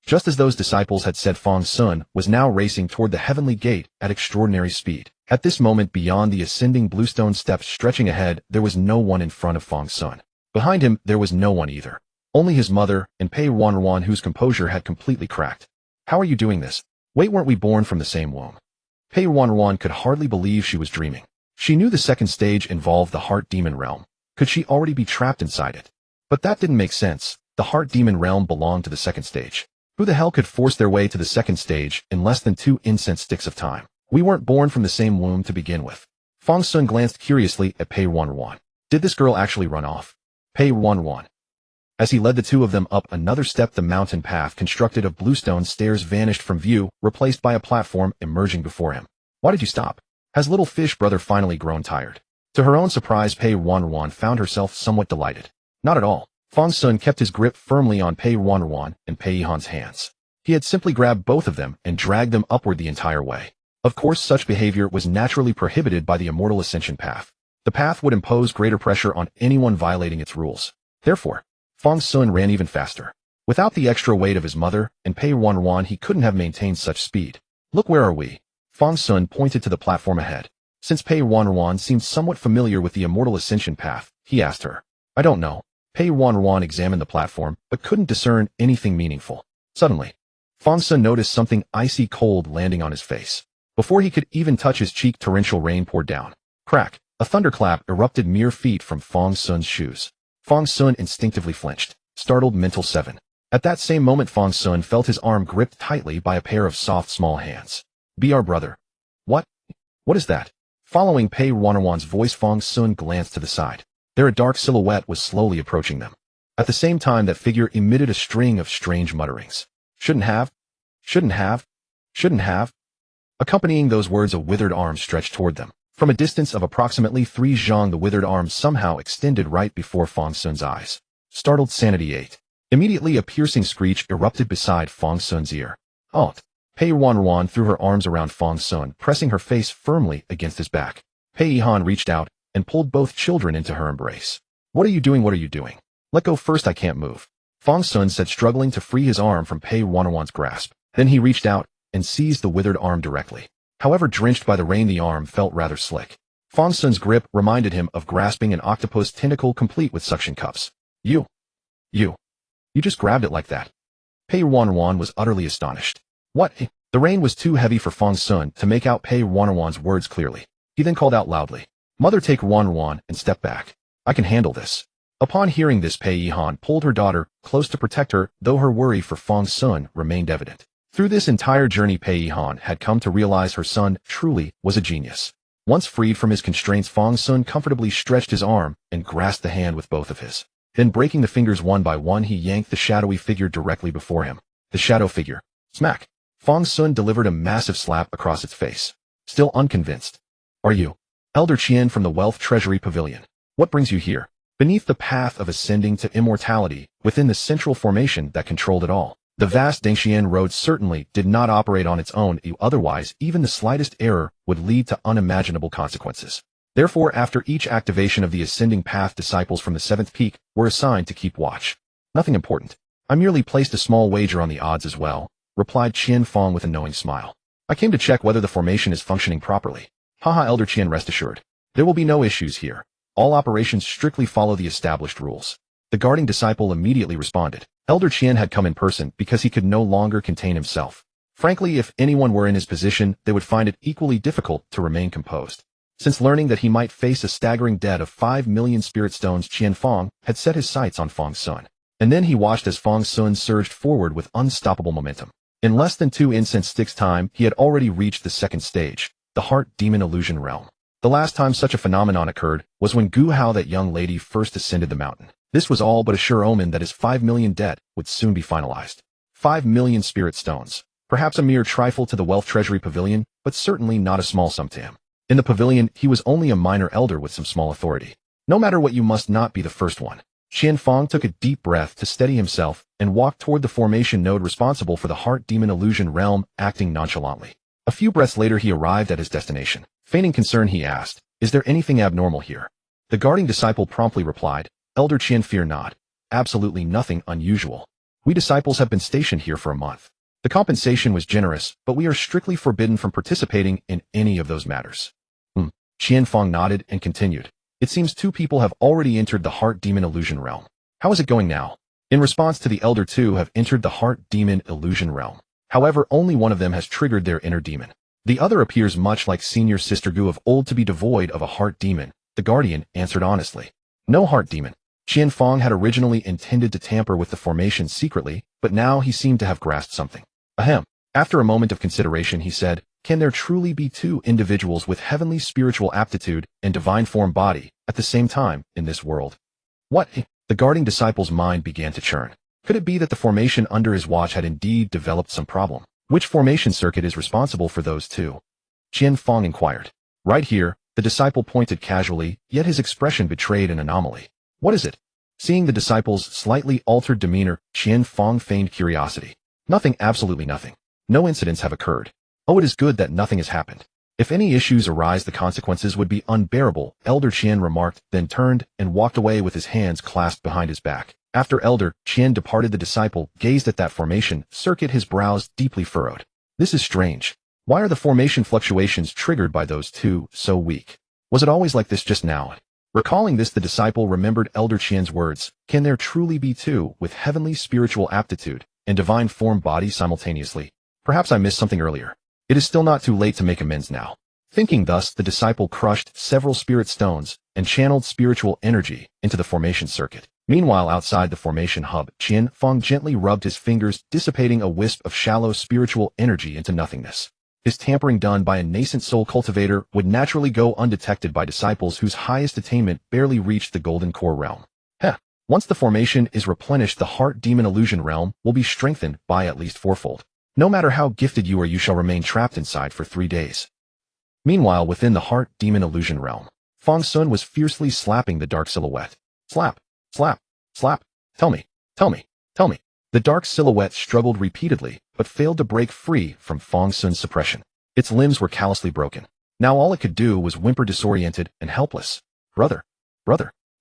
A: Just as those disciples had said, Fang Xun was now racing toward the heavenly gate at extraordinary speed. At this moment, beyond the ascending bluestone steps stretching ahead, there was no one in front of Fang Xun. Behind him, there was no one either. Only his mother and Pei Ruanruan, whose composure had completely cracked. How are you doing this? Wait, weren't we born from the same womb? Pei Ruanruan could hardly believe she was dreaming. She knew the 2nd stage involved the Heart Demon realm. Could she already be trapped inside it? But that didn't make sense. The Heart Demon realm belonged to the 2nd stage. Who the hell could force their way to the 2nd stage in less than 2 incense sticks of time? We weren't born from the same womb to begin with. Fang Xun glanced curiously at Pei Ruanruan. Did this girl actually run off? Pei Ruanruan. As he led the 2 of them up another step, the mountain path constructed of bluestone stairs vanished from view, replaced by a platform emerging before him. Why did you stop? Has little fish brother finally grown tired? To her own surprise, Pei Ruanruan found herself somewhat delighted. Not at all. Fang Xun kept his grip firmly on Pei Ruanruan and Pei Yihan's hands. He had simply grabbed both of them and dragged them upward the entire way. Of course, such behavior was naturally prohibited by the immortal ascension path. The path would impose greater pressure on anyone violating its rules. Therefore, Fang Xun ran even faster. Without the extra weight of his mother and Pei Ruanruan, he couldn't have maintained such speed. Look, where are we? Fang Xun pointed to the platform ahead. Since Pei Ruanruan seemed somewhat familiar with the immortal ascension path, he asked her. I don't know. Pei Ruanruan examined the platform, but couldn't discern anything meaningful. Suddenly, Fang Xun noticed something icy cold landing on his face. Before he could even touch his cheek, torrential rain poured down. Crack! A thunderclap erupted mere feet from Fang Xun's shoes. Fang Xun instinctively flinched, startled mental 7. At that same moment Fang Xun felt his arm gripped tightly by a pair of soft small hands. Be our brother. What? What is that? Following Pei Ruanruan's voice, Fang Xun glanced to the side. There a dark silhouette was slowly approaching them. At the same time that figure emitted a string of strange mutterings. Shouldn't have. Shouldn't have. Shouldn't have. Accompanying those words, a withered arm stretched toward them. From a distance of approximately 3 zhang, the withered arm somehow extended right before Fang Xun's eyes. Startled sanity 8. Immediately a piercing screech erupted beside Fang Xun's ear. Halt! Pei Ruanruan threw her arms around Fang Xun, pressing her face firmly against his back. Pei Yihan reached out and pulled both children into her embrace. What are you doing? What are you doing? Let go first, I can't move. Fang Xun said, struggling to free his arm from Pei Ruanruan's grasp. Then he reached out and seized the withered arm directly. However, drenched by the rain, the arm felt rather slick. Fang Xun's grip reminded him of grasping an octopus tentacle complete with suction cups. You just grabbed it like that. Pei Ruanruan was utterly astonished. What? The rain was too heavy for Fang Xun to make out Pei Ruanruan's words clearly. He then called out loudly, Mother, take Ruanruan and step back. I can handle this. Upon hearing this, Pei Yihan pulled her daughter close to protect her, though her worry for Fang Xun remained evident. Through this entire journey, Pei Yihan had come to realize her son truly was a genius. Once freed from his constraints, Fang Xun comfortably stretched his arm and grasped the hand with both of his. Then, breaking the fingers one by one, he yanked the shadowy figure directly before him. The shadow figure. Smack! Fang Xun delivered a massive slap across its face. Still unconvinced. Are you? Elder Qian from the Wealth Treasury Pavilion. What brings you here? Beneath the path of ascending to immortality, within the central formation that controlled it all, the vast dantian road certainly did not operate on its own, otherwise even the slightest error would lead to unimaginable consequences. Therefore, after each activation of the ascending path, disciples from the 7th peak were assigned to keep watch. Nothing important. I merely placed a small wager on the odds as well, replied Qian Fang with a knowing smile. I came to check whether the formation is functioning properly. Haha, Elder Qian, rest assured. There will be no issues here. All operations strictly follow the established rules. The guarding disciple immediately responded. Elder Qian had come in person because he could no longer contain himself. Frankly, if anyone were in his position, they would find it equally difficult to remain composed. Since learning that he might face a staggering debt of 5 million spirit stones, Qian Fang had set his sights on Fang Xun. And then he watched as Fang Xun surged forward with unstoppable momentum. In less than 2 incense sticks time, he had already reached the 2nd stage, the Heart Demon Illusion Realm. The last time such a phenomenon occurred was when Gu Hao, that young lady, first ascended the mountain. This was all but a sure omen that his 5 million debt would soon be finalized. 5 million spirit stones. Perhaps a mere trifle to the Wealth Treasury Pavilion, but certainly not a small sum to him. In the pavilion, he was only a minor elder with some small authority. No matter what, you must not be the first one. Qian Fang took a deep breath to steady himself and walked toward the formation node responsible for the Heart Demon Illusion Realm, acting nonchalantly. A few breaths later, he arrived at his destination. Feigning concern, he asked, Is there anything abnormal here? The guarding disciple promptly replied, Elder Qian, fear not. Absolutely nothing unusual. We disciples have been stationed here for a month. The compensation was generous, but we are strictly forbidden from participating in any of those matters. Qian Fang nodded and continued. It seems 2 people have already entered the Heart Demon Illusion Realm. How is it going now? In response to the elder, 2 have entered the Heart Demon Illusion Realm. However, only one of them has triggered their inner demon. The other appears much like senior sister Gu of old to be devoid of a heart demon. The guardian answered honestly. No heart demon. Qian Fang had originally intended to tamper with the formation secretly, but now he seemed to have grasped something. Ahem. After a moment of consideration, he said, Can there truly be 2 individuals with heavenly spiritual aptitude and divine form body at the same time in this world? What? The guarding disciple's mind began to churn. Could it be that the formation under his watch had indeed developed some problem? Which formation circuit is responsible for those 2? Qian Fang inquired. Right here, the disciple pointed casually, yet his expression betrayed an anomaly. What is it? Seeing the disciple's slightly altered demeanor, Qian Fang feigned curiosity. Nothing, absolutely nothing. No incidents have occurred. Oh, it is good that nothing has happened. If any issues arise, the consequences would be unbearable, Elder Qian remarked, then turned and walked away with his hands clasped behind his back. After Elder Qian departed, the disciple gazed at that formation circuit, his brows deeply furrowed. This is strange. Why are the formation fluctuations triggered by those 2 so weak? Was it always like this just now? Recalling this, the disciple remembered Elder Qian's words, Can there truly be 2 with heavenly spiritual aptitude and divine form body simultaneously? Perhaps I missed something earlier. It is still not too late to make amends now. Thinking thus, the disciple crushed several spirit stones and channeled spiritual energy into the formation circuit. Meanwhile, outside the formation hub, Fang gently rubbed his fingers, dissipating a wisp of shallow spiritual energy into nothingness. His tampering done by a nascent soul cultivator would naturally go undetected by disciples whose highest attainment barely reached the golden core realm. Once the formation is replenished, the heart demon illusion realm will be strengthened by at least fourfold. No matter how gifted you are, you shall remain trapped inside for 3 days. Meanwhile, within the heart demon illusion realm, Fang Xun was fiercely slapping the dark silhouette. Slap, slap, slap, tell me, tell me, tell me. The dark silhouette struggled repeatedly, but failed to break free from Fang Xun's suppression. Its limbs were callously broken. Now all it could do was whimper, disoriented and helpless. Brother,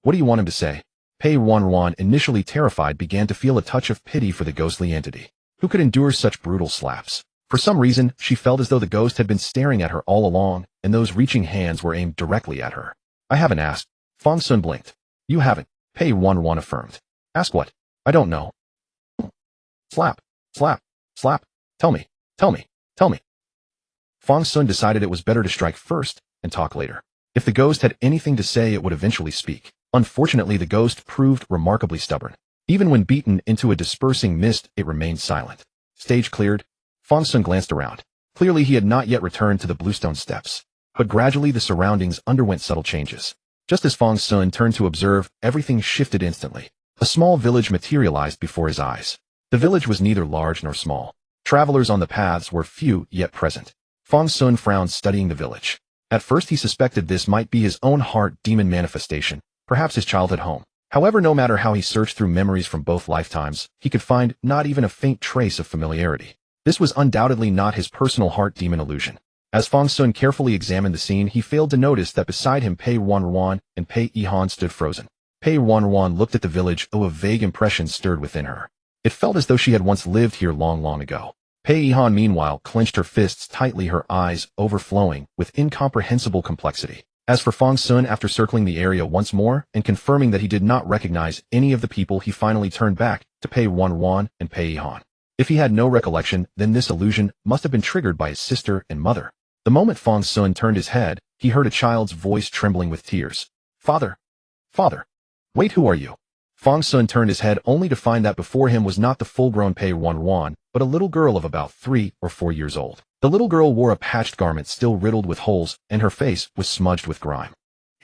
A: what do you want him to say? Pei Ruanruan, initially terrified, began to feel a touch of pity for the ghostly entity. Who could endure such brutal slaps? For some reason, she felt as though the ghost had been staring at her all along, and those reaching hands were aimed directly at her. I haven't asked. Fang Xun blinked. You haven't, Pei Ruanruan affirmed. Ask what? I don't know. Slap, slap, slap, tell me, tell me, tell me. Fang Xun decided it was better to strike first and talk later. If the ghost had anything to say, it would eventually speak. Unfortunately, the ghost proved remarkably stubborn. Even when beaten into a dispersing mist, it remained silent. Stage cleared. Fang Xun glanced around. Clearly he had not yet returned to the bluestone steps. But gradually the surroundings underwent subtle changes. Just as Fang Xun turned to observe, everything shifted instantly. A small village materialized before his eyes. The village was neither large nor small. Travelers on the paths were few yet present. Fang Xun frowned, studying the village. At first he suspected this might be his own heart demon manifestation, perhaps his childhood home. However, no matter how he searched through memories from both lifetimes, he could find not even a faint trace of familiarity. This was undoubtedly not his personal heart demon illusion. As Fang Xun carefully examined the scene, he failed to notice that beside him Pei Ruanruan and Pei Yihan stood frozen. Pei Ruanruan looked at the village, though a vague impression stirred within her. It felt as though she had once lived here long ago. Pei Yihan, meanwhile, clenched her fists tightly, her eyes overflowing with incomprehensible complexity. As for Fang Xun, after circling the area once more and confirming that he did not recognize any of the people, he finally turned back to Pei Ruanruan and Pei Yihan. If he had no recollection, then this illusion must have been triggered by his sister and mother. The moment Fang Xun turned his head, he heard a child's voice trembling with tears. Father! Father! Wait, who are you? Fang Xun turned his head only to find that before him was not the full-grown Pei Ruanruan, but a little girl of about 3 or 4 years old. The little girl wore a patched garment still riddled with holes, and her face was smudged with grime.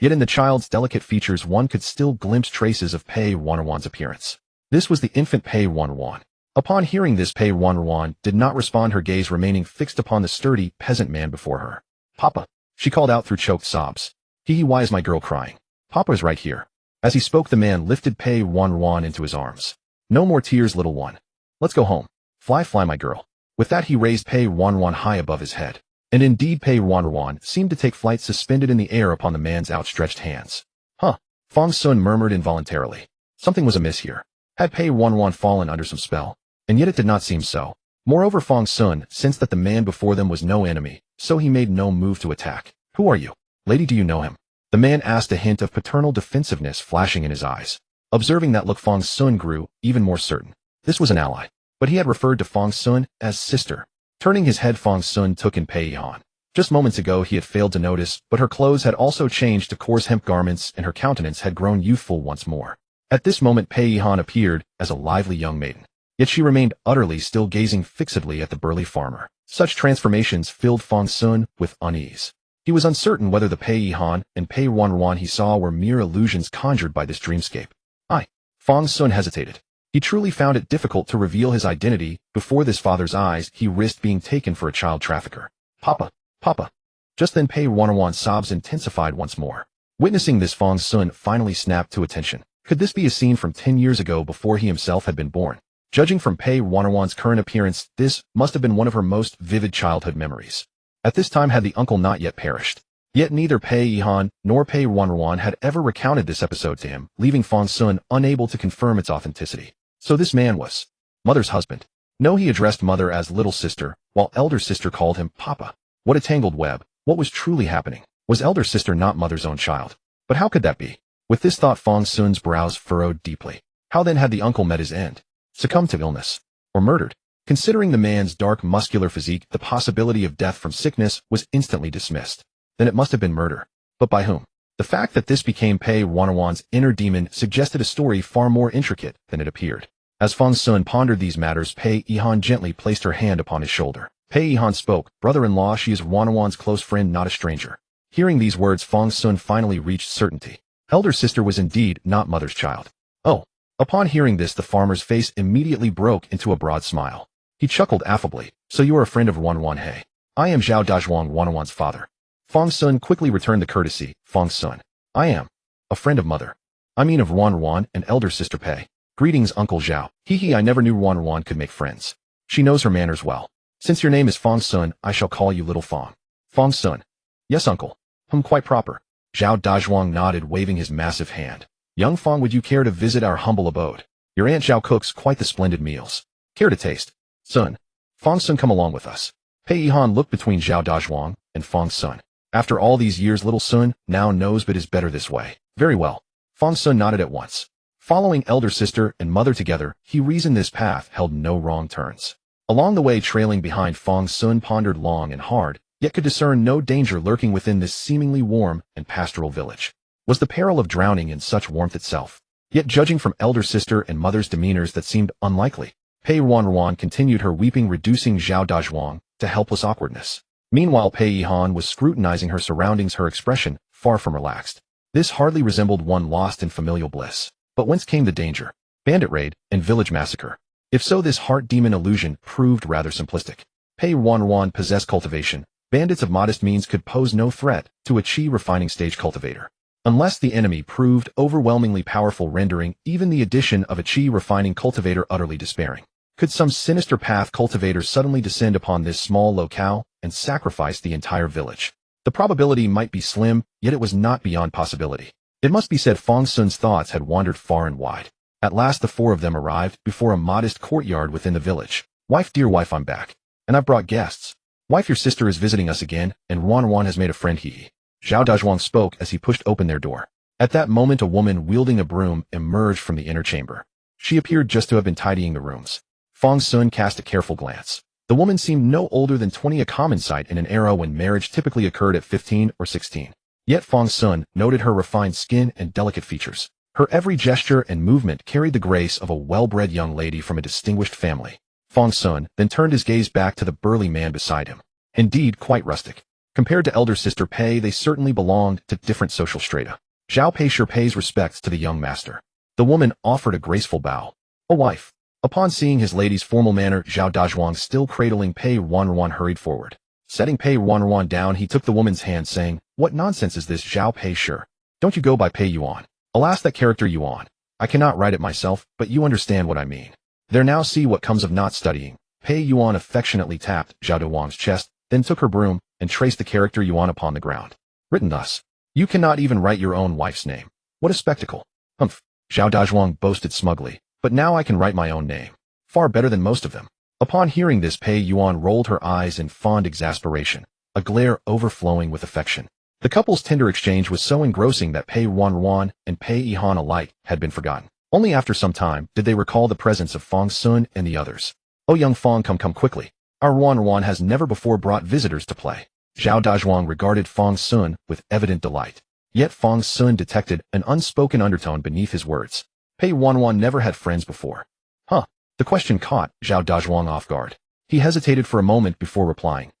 A: Yet in the child's delicate features one could still glimpse traces of Pei Ruanruan's appearance. This was the infant Pei Ruanruan. Upon hearing this, Pei Ruanruan did not respond, her gaze remaining fixed upon the sturdy peasant man before her. Papa, she called out through choked sobs. Why is my girl crying? Papa is right here. As he spoke, the man lifted Pei Ruanruan into his arms. No more tears, little one. Let's go home. Fly, my girl. With that, he raised Pei Ruanruan high above his head. And indeed, Pei Ruanruan seemed to take flight, suspended in the air upon the man's outstretched hands. Fang Xun murmured involuntarily. Something was amiss here. Had Pei Ruanruan fallen under some spell? And yet it did not seem so. Moreover, Fang Xun sensed that the man before them was no enemy, so he made no move to attack. Who are you? Lady, do you know him? The man asked, a hint of paternal defensiveness flashing in his eyes. Observing that look, Fang Xun grew even more certain. This was an ally. But he had referred to Fang Xun as sister. Turning his head, Fang Xun took in Pei Yihan. Just moments ago he had failed to notice, but her clothes had also changed to coarse hemp garments, and her countenance had grown youthful once more. At this moment Pei Yihan appeared as a lively young maiden. Yet she remained utterly still, gazing fixedly at the burly farmer. Such transformations filled Fang Xun with unease. He was uncertain whether the Pei Yihan and Pei Ruanruan he saw were mere illusions conjured by this dreamscape. Fang Xun hesitated. He truly found it difficult to reveal his identity. Before this father's eyes, he risked being taken for a child trafficker. Papa! Papa! Just then Pei Ruanruan's sobs intensified once more. Witnessing this, Fang Xun finally snapped to attention. Could this be a scene from 10 years ago, before he himself had been born? Judging from Pei Ruanruan's current appearance, this must have been one of her most vivid childhood memories. At this time had the uncle not yet perished. Yet neither Pei Yihan nor Pei Ruanruan had ever recounted this episode to him, leaving Fang Xun unable to confirm its authenticity. So this man was mother's husband. No, he addressed mother as little sister, while elder sister called him Papa. What a tangled web. What was truly happening? Was elder sister not mother's own child? But how could that be? With this thought, Fang Xun's brows furrowed deeply. How then had the uncle met his end? Succumbed to illness? Or murdered? Considering the man's dark muscular physique, the possibility of death from sickness was instantly dismissed. Then it must have been murder. But by whom? The fact that this became Pei Ruanruan's inner demon suggested a story far more intricate than it appeared. As Fang Xun pondered these matters, Pei Yihan gently placed her hand upon his shoulder. Pei Yihan spoke, "Brother-in-law, she is Ruanruan's close friend, not a stranger." Hearing these words, Fang Xun finally reached certainty. Elder sister was indeed not mother's child. Oh. Upon hearing this, the farmer's face immediately broke into a broad smile. He chuckled affably. "So you are a friend of Ruanruan, hey? I am Zhao Dazhuang, Ruanruan's father." Fang Xun quickly returned the courtesy. "Fang Xun. I am a friend of mother. I mean of Ruanruan and elder sister Pei. Greetings, Uncle Zhao. Hee, I never knew Ruanruan could make friends. She knows her manners well. Since your name is Fang Xun, I shall call you Little Fang." "Fang Xun." "Yes, uncle. Quite proper." Zhao Dazhuang nodded, waving his massive hand. "Young Fang, would you care to visit our humble abode? Your Aunt Zhao cooks quite the splendid meals. Care to taste?" "Son." "Fang Xun, come along with us." Pei Yihan looked between Zhao Dazhuang and Fang Xun. "After all these years, little Sun now knows but is better this way." "Very well." Fang Xun nodded at once. Following elder sister and mother together, he reasoned this path held no wrong turns. Along the way, trailing behind, Fang Xun pondered long and hard, yet could discern no danger lurking within this seemingly warm and pastoral village. Was the peril of drowning in such warmth itself? Yet judging from elder sister and mother's demeanors, that seemed unlikely. Pei Ruanruan continued her weeping, reducing Zhao Dazhuang to helpless awkwardness. Meanwhile, Pei Yihan was scrutinizing her surroundings, her expression far from relaxed. This hardly resembled one lost in familial bliss. But whence came the danger? Bandit raid and village massacre. If so, this heart demon illusion proved rather simplistic. Pei Ruanruan possessed cultivation. Bandits of modest means could pose no threat to a Qi refining stage cultivator. Unless the enemy proved overwhelmingly powerful, rendering even the addition of a Qi refining cultivator utterly despairing. Could some sinister path cultivator suddenly descend upon this small locale and sacrifice the entire village? The probability might be slim, yet it was not beyond possibility. It must be said Fang Xun's thoughts had wandered far and wide. At last the four of them arrived before a modest courtyard within the village. "Wife, dear wife, I'm back. And I've brought guests. Wife, your sister is visiting us again, and Ruanruan has made a friend, he." Zhao Dazhuang spoke as he pushed open their door. At that moment, a woman wielding a broom emerged from the inner chamber. She appeared just to have been tidying the rooms. Fang Xun cast a careful glance. The woman seemed no older than 20, a common sight in an era when marriage typically occurred at 15 or 16. Yet Fang Xun noted her refined skin and delicate features. Her every gesture and movement carried the grace of a well-bred young lady from a distinguished family. Fang Xun then turned his gaze back to the burly man beside him. Indeed, quite rustic. Compared to elder sister Pei, they certainly belonged to different social strata. Zhao Peisher pays respects to the young master. The woman offered a graceful bow. "A wife." Upon seeing his lady's formal manner, Zhao Dazhuang, still cradling Pei Ruanruan, hurried forward. Setting Pei Ruanruan down, he took the woman's hand, saying, "What nonsense is this, Zhao Peisher? Don't you go by Pei Yuan?" "Alas, that character Yuan. I cannot write it myself, but you understand what I mean. There, now see what comes of not studying." Pei Yuan affectionately tapped Zhao Dazhuang's chest, then took her broom and traced the character Yuan upon the ground. "Written thus. You cannot even write your own wife's name. What a spectacle." "Humph," Zhao Dazhuang boasted smugly, "but now I can write my own name. Far better than most of them." Upon hearing this, Pei Yuan rolled her eyes in fond exasperation, a glare overflowing with affection. The couple's tender exchange was so engrossing that Pei Ruanruan and Pei Yihan alike had been forgotten. Only after some time did they recall the presence of Fang Xun and the others. "Oh, young Fang, come quickly. Our Ruanruan has never before brought visitors to play." Zhao Dazhuang regarded Fang Xun with evident delight. Yet Fang Xun detected an unspoken undertone beneath his words. Pei Ruanruan never had friends before. Huh. The question caught Zhao Dazhuang off guard. He hesitated for a moment before replying.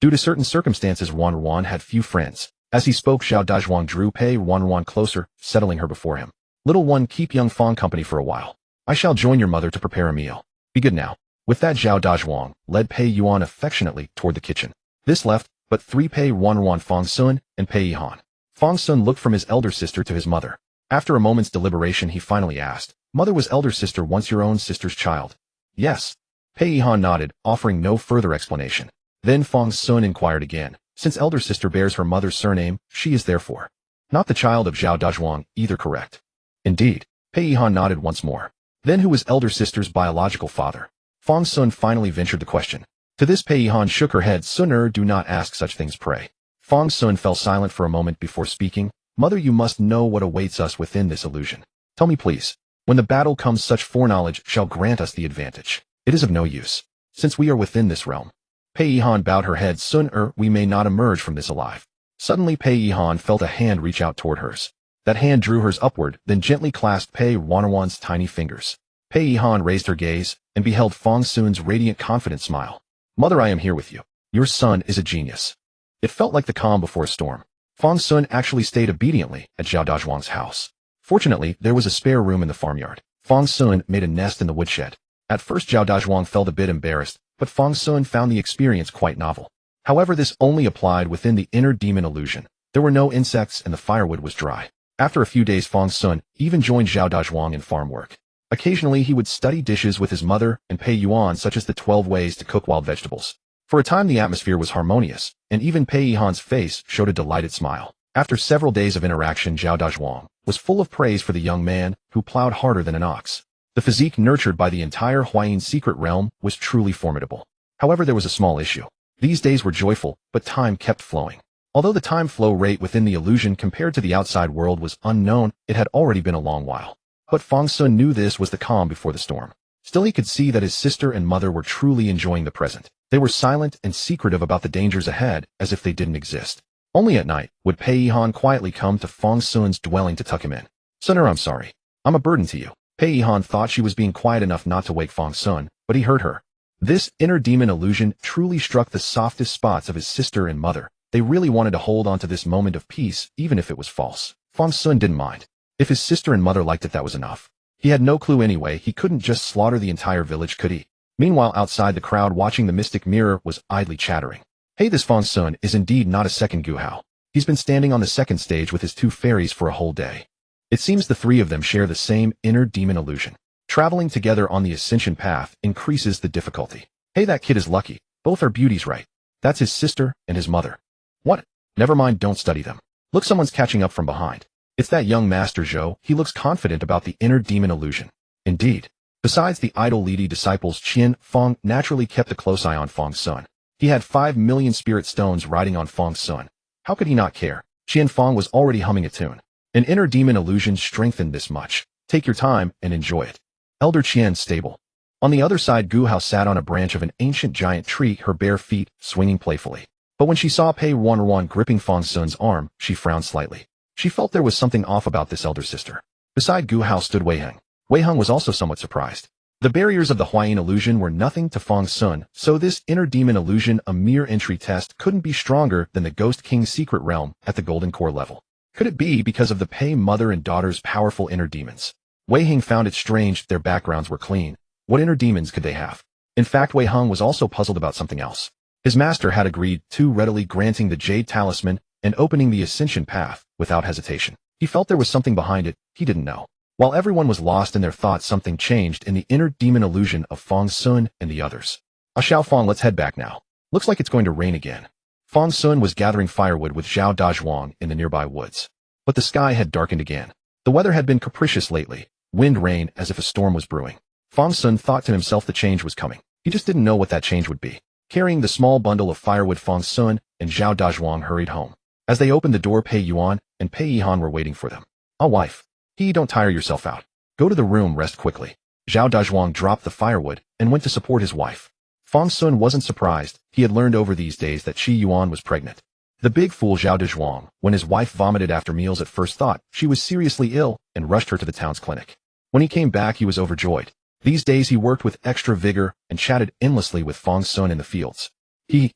A: Due to certain circumstances, Ruanruan had few friends. As he spoke, Zhao Dazhuang drew Pei Ruanruan closer, settling her before him. "Little one, keep young Fang company for a while. I shall join your mother to prepare a meal. Be good now." With that, Zhao Dazhuang led Pei Yuan affectionately toward the kitchen. This left but three: Pei Ruanruan, Fang Xun, and Pei Yihan. Fang Xun looked from his elder sister to his mother. After a moment's deliberation, he finally asked, "Mother, was elder sister once your own sister's child?" "Yes." Pei Yihan nodded, offering no further explanation. Then Fang Xun inquired again, "Since elder sister bears her mother's surname, she is therefore not the child of Zhao Dazhuang, either, correct?" "Indeed." Pei Yihan nodded once more. "Then who was elder sister's biological father?" Fang Xun finally ventured the question. To this, Pei Yihan shook her head. "Sun'er, do not ask such things, pray." Fang Xun fell silent for a moment before speaking. "Mother, you must know what awaits us within this illusion. Tell me, please. When the battle comes, such foreknowledge shall grant us the advantage. It is of no use. since we are within this realm. Pei Yihan bowed her head. Sooner we may not emerge from this alive. Suddenly Pei Yihan felt a hand reach out toward hers. That hand drew hers upward, then gently clasped Pei Ruanruan's tiny fingers. Pei Yihan raised her gaze and beheld Fang Xun's radiant, confident smile. Mother, I am here with you. Your son is a genius. It felt like the calm before a storm. Fang Xun actually stayed obediently at Zhao Dazhuang's house. Fortunately, there was a spare room in the farmyard. Fang Xun made a nest in the woodshed. At first Zhao Dazhuang felt a bit embarrassed, but Fang Xun found the experience quite novel. However, this only applied within the inner demon illusion. There were no insects and the firewood was dry. After a few days, Fang Xun even joined Zhao Dazhuang in farm work. Occasionally, he would study dishes with his mother and Pei Yuan, such as the 12 ways to cook wild vegetables. For a time, the atmosphere was harmonious, and even Pei Yihan's face showed a delighted smile. After several days of interaction, Zhao Dazhuang was full of praise for the young man who plowed harder than an ox. The physique nurtured by the entire Huayin secret realm was truly formidable. However, there was a small issue. These days were joyful, but time kept flowing. Although the time flow rate within the illusion compared to the outside world was unknown, it had already been a long while. But Fang Xun knew this was the calm before the storm. Still, he could see that his sister and mother were truly enjoying the present. They were silent and secretive about the dangers ahead, as if they didn't exist. Only at night would Pei Yihan quietly come to Fang Xun's dwelling to tuck him in. Sooner, I'm sorry. I'm a burden to you. Pei Yihan thought she was being quiet enough not to wake Fang Xun, but he heard her. This inner demon illusion truly struck the softest spots of his sister and mother. They really wanted to hold on to this moment of peace, even if it was false. Fang Xun didn't mind. If his sister and mother liked it, that was enough. He had no clue anyway. He couldn't just slaughter the entire village, could he? Meanwhile, outside, the crowd watching the mystic mirror was idly chattering. Hey, this Fang Xun is indeed not a second Guhao. He's been standing on the second stage with his two fairies for a whole day. It seems the three of them share the same inner demon illusion. Traveling together on the ascension path increases the difficulty. Hey, that kid is lucky. Both are beauties, right? That's his sister and his mother. What? Never mind, don't study them. Look, someone's catching up from behind. It's that young Master Zhou. He looks confident about the inner demon illusion. Indeed. Besides the idle Lidi disciples, Qian Fang naturally kept a close eye on Fang Xun. He had 5 million spirit stones riding on Fang Xun. How could he not care? Qian Fang was already humming a tune. An inner demon illusion strengthened this much. Take your time and enjoy it. Elder Qian's stable. On the other side, Gu Hao sat on a branch of an ancient giant tree, her bare feet swinging playfully. But when she saw Pei Ruanruan gripping Fang Xun's arm, she frowned slightly. She felt there was something off about this elder sister. Beside Gu Hao stood Wei Heng. Wei Heng was also somewhat surprised. The barriers of the Huayin illusion were nothing to Fang Xun, so this inner demon illusion, a mere entry test, couldn't be stronger than the Ghost King's secret realm at the Golden Core level. Could it be because of the Pei mother and daughter's powerful inner demons? Wei Heng found it strange their backgrounds were clean. What inner demons could they have? In fact, Wei Heng was also puzzled about something else. His master had agreed to readily granting the Jade Talisman and opening the Ascension Path without hesitation. He felt there was something behind it, he didn't know. While everyone was lost in their thoughts, something changed in the inner demon illusion of Fang Xun and the others. Xiao Fang, let's head back now. Looks like it's going to rain again. Fang Xun was gathering firewood with Zhao Dazhuang in the nearby woods. But the sky had darkened again. The weather had been capricious lately. Wind, rain, as if a storm was brewing. Fang Xun thought to himself the change was coming. He just didn't know what that change would be. Carrying the small bundle of firewood, Fang Xun and Zhao Dazhuang hurried home. As they opened the door, Pei Yuan and Pei Yihan were waiting for them. "Ah, wife. Don't tire yourself out. Go to the room, rest quickly." Zhao Dazhuang dropped the firewood and went to support his wife. Fang Xun wasn't surprised. He had learned over these days that Qi Yuan was pregnant. The big fool Zhao Dazhuang, when his wife vomited after meals, at first thought she was seriously ill and rushed her to the town's clinic. When he came back, he was overjoyed. These days he worked with extra vigor and chatted endlessly with Fang Xun in the fields. He,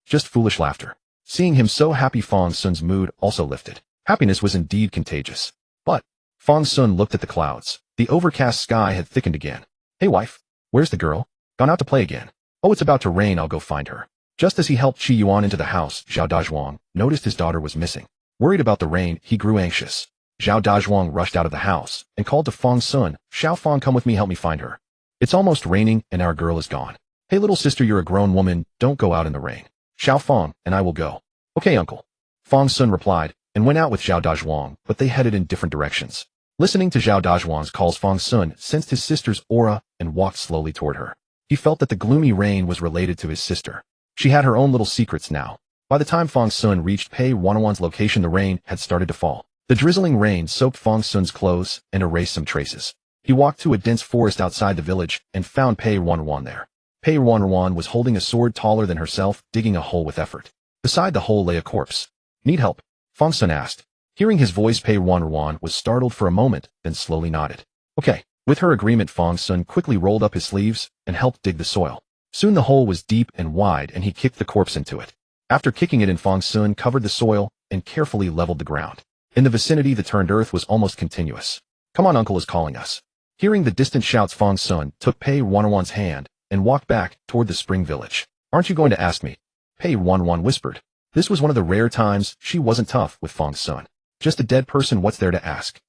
A: just foolish laughter. Seeing him so happy, Fang Xun's mood also lifted. Happiness was indeed contagious. But Fang Xun looked at the clouds. The overcast sky had thickened again. "Hey wife, where's the girl? Gone out to play again?" "Oh, it's about to rain, I'll go find her." Just as he helped Qi Yuan into the house, Zhao Dazhuang noticed his daughter was missing. Worried about the rain, he grew anxious. Zhao Dazhuang rushed out of the house and called to Fang Xun, "Xiao Fang, come with me, help me find her. It's almost raining and our girl is gone." "Hey little sister, you're a grown woman, don't go out in the rain. Xiao Fang and I will go." "Okay, uncle." Fang Xun replied and went out with Zhao Dazhuang, but they headed in different directions. Listening to Zhao Dazhuang's calls, Fang Xun sensed his sister's aura and walked slowly toward her. He felt that the gloomy rain was related to his sister. She had her own little secrets now. By the time Fang Xun reached Pei Ruanruan's location, the rain had started to fall. The drizzling rain soaked Fang Xun's clothes and erased some traces. He walked to a dense forest outside the village and found Pei Ruanruan there. Pei Ruanruan was holding a sword taller than herself, digging a hole with effort. Beside the hole lay a corpse. Need help? Fang Xun asked. Hearing his voice, Pei Ruanruan was startled for a moment, then slowly nodded. Okay. With her agreement, Fang Xun quickly rolled up his sleeves and helped dig the soil. Soon the hole was deep and wide, and he kicked the corpse into it. After kicking it in, Fang Xun covered the soil and carefully leveled the ground. In the vicinity, the turned earth was almost continuous. Come on, uncle is calling us. Hearing the distant shouts, Fang Xun took Pei Ruanruan's hand and walked back toward the spring village. Aren't you going to ask me? Pei Ruanruan whispered. This was one of the rare times she wasn't tough with Fang Xun. Just a dead person, what's there to ask?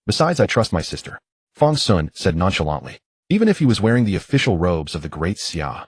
A: Besides, I trust my sister. Fang Xun said nonchalantly. Even if he was wearing the official robes of the Great Xia.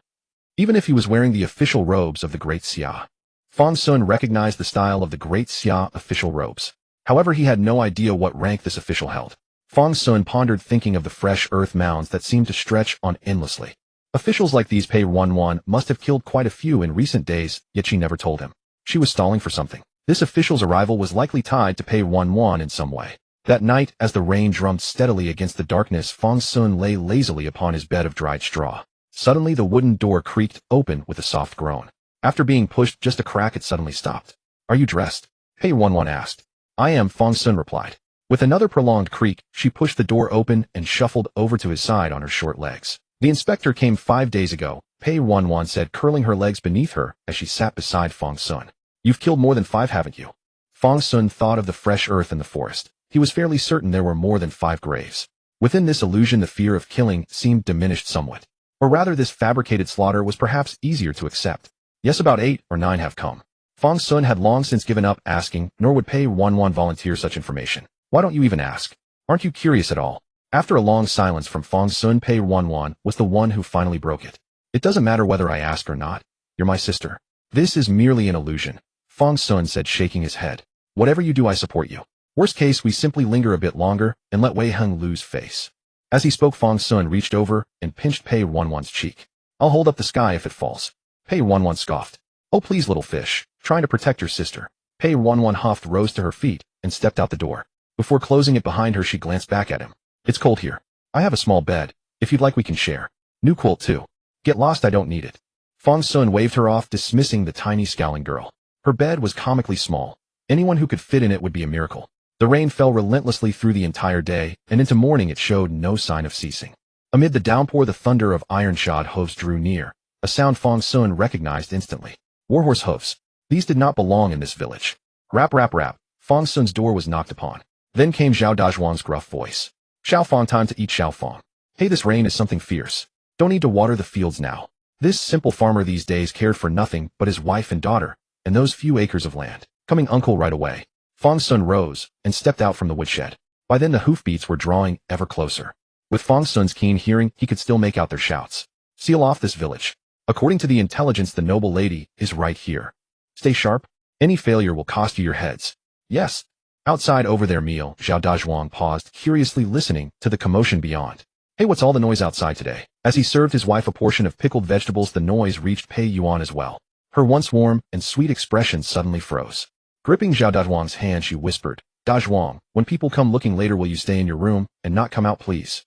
A: Fang Xun recognized the style of the Great Xia official robes. However, he had no idea what rank this official held. Fang Xun pondered, thinking of the fresh earth mounds that seemed to stretch on endlessly. Officials like these Pei Ruanruan must have killed quite a few in recent days, yet she never told him. She was stalling for something. This official's arrival was likely tied to Pei Ruanruan in some way. That night, as the rain drummed steadily against the darkness, Fang Xun lay lazily upon his bed of dried straw. Suddenly, the wooden door creaked open with a soft groan. After being pushed just a crack, it suddenly stopped. Are you dressed? Pei Ruanruan asked. I am, Fang Xun replied. With another prolonged creak, she pushed the door open and shuffled over to his side on her short legs. The inspector came 5 days ago, Pei Ruanruan said, curling her legs beneath her as she sat beside Fang Xun. You've killed more than 5, haven't you? Fang Xun thought of the fresh earth in the forest. He was fairly certain there were more than 5 graves. Within this illusion, the fear of killing seemed diminished somewhat. Or rather, this fabricated slaughter was perhaps easier to accept. Yes, about 8 or 9 have come. Fang Xun had long since given up asking, nor would Pei Ruanruan volunteer such information. Why don't you even ask? Aren't you curious at all? After a long silence from Fang Xun, Pei Ruanruan was the one who finally broke it. It doesn't matter whether I ask or not. You're my sister. This is merely an illusion, Fang Xun said, shaking his head. Whatever you do, I support you. Worst case, we simply linger a bit longer and let Wei Heng lose face. As he spoke, Fang Xun reached over and pinched Pei Ruanruan's cheek. I'll hold up the sky if it falls. Pei Ruanruan scoffed. Oh please, little fish, trying to protect your sister. Pei Ruanruan huffed, rose to her feet, and stepped out the door. Before closing it behind her, she glanced back at him. It's cold here. I have a small bed. If you'd like, we can share. New quilt too. Get lost, I don't need it. Fang Xun waved her off, dismissing the tiny scowling girl. Her bed was comically small. Anyone who could fit in it would be a miracle. The rain fell relentlessly through the entire day, and into morning it showed no sign of ceasing. Amid the downpour, the thunder of iron-shod hooves drew near, a sound Fang Xun recognized instantly. Warhorse hooves. These did not belong in this village. Rap, rap, rap. Fang Xun's door was knocked upon. Then came Zhao Dazhuang's gruff voice. Xiao Fang, time to eat Xiao Fang. Hey, this rain is something fierce. Don't need to water the fields now. This simple farmer these days cared for nothing but his wife and daughter, and those few acres of land. Coming, uncle, right away. Fang Xun rose and stepped out from the woodshed. By then the hoofbeats were drawing ever closer. With Fang Xun's keen hearing, he could still make out their shouts. Seal off this village. According to the intelligence, the noble lady is right here. Stay sharp. Any failure will cost you your heads. Yes. Outside over their meal, Zhao Dazhuang paused, curiously listening to the commotion beyond. Hey, what's all the noise outside today? As he served his wife a portion of pickled vegetables, the noise reached Pei Yuan as well. Her once warm and sweet expression suddenly froze. Gripping Zhao Dazhuang's hand, she whispered, Dazhuang, when people come looking later, will you stay in your room and not come out, please?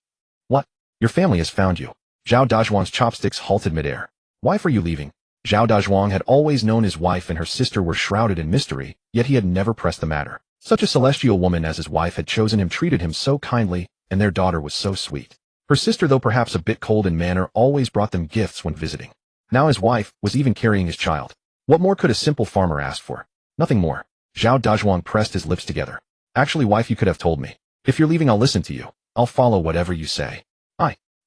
A: What? Your family has found you. Zhao Dazhuang's chopsticks halted midair. Wife, are you leaving? Zhao Dazhuang had always known his wife and her sister were shrouded in mystery, yet he had never pressed the matter. Such a celestial woman as his wife had chosen him treated him so kindly, and their daughter was so sweet. Her sister, though perhaps a bit cold in manner, always brought them gifts when visiting. Now his wife was even carrying his child. What more could a simple farmer ask for? Nothing more. Zhao Dazhuang pressed his lips together. Actually, wife, you could have told me. If you're leaving, I'll listen to you. I'll follow whatever you say.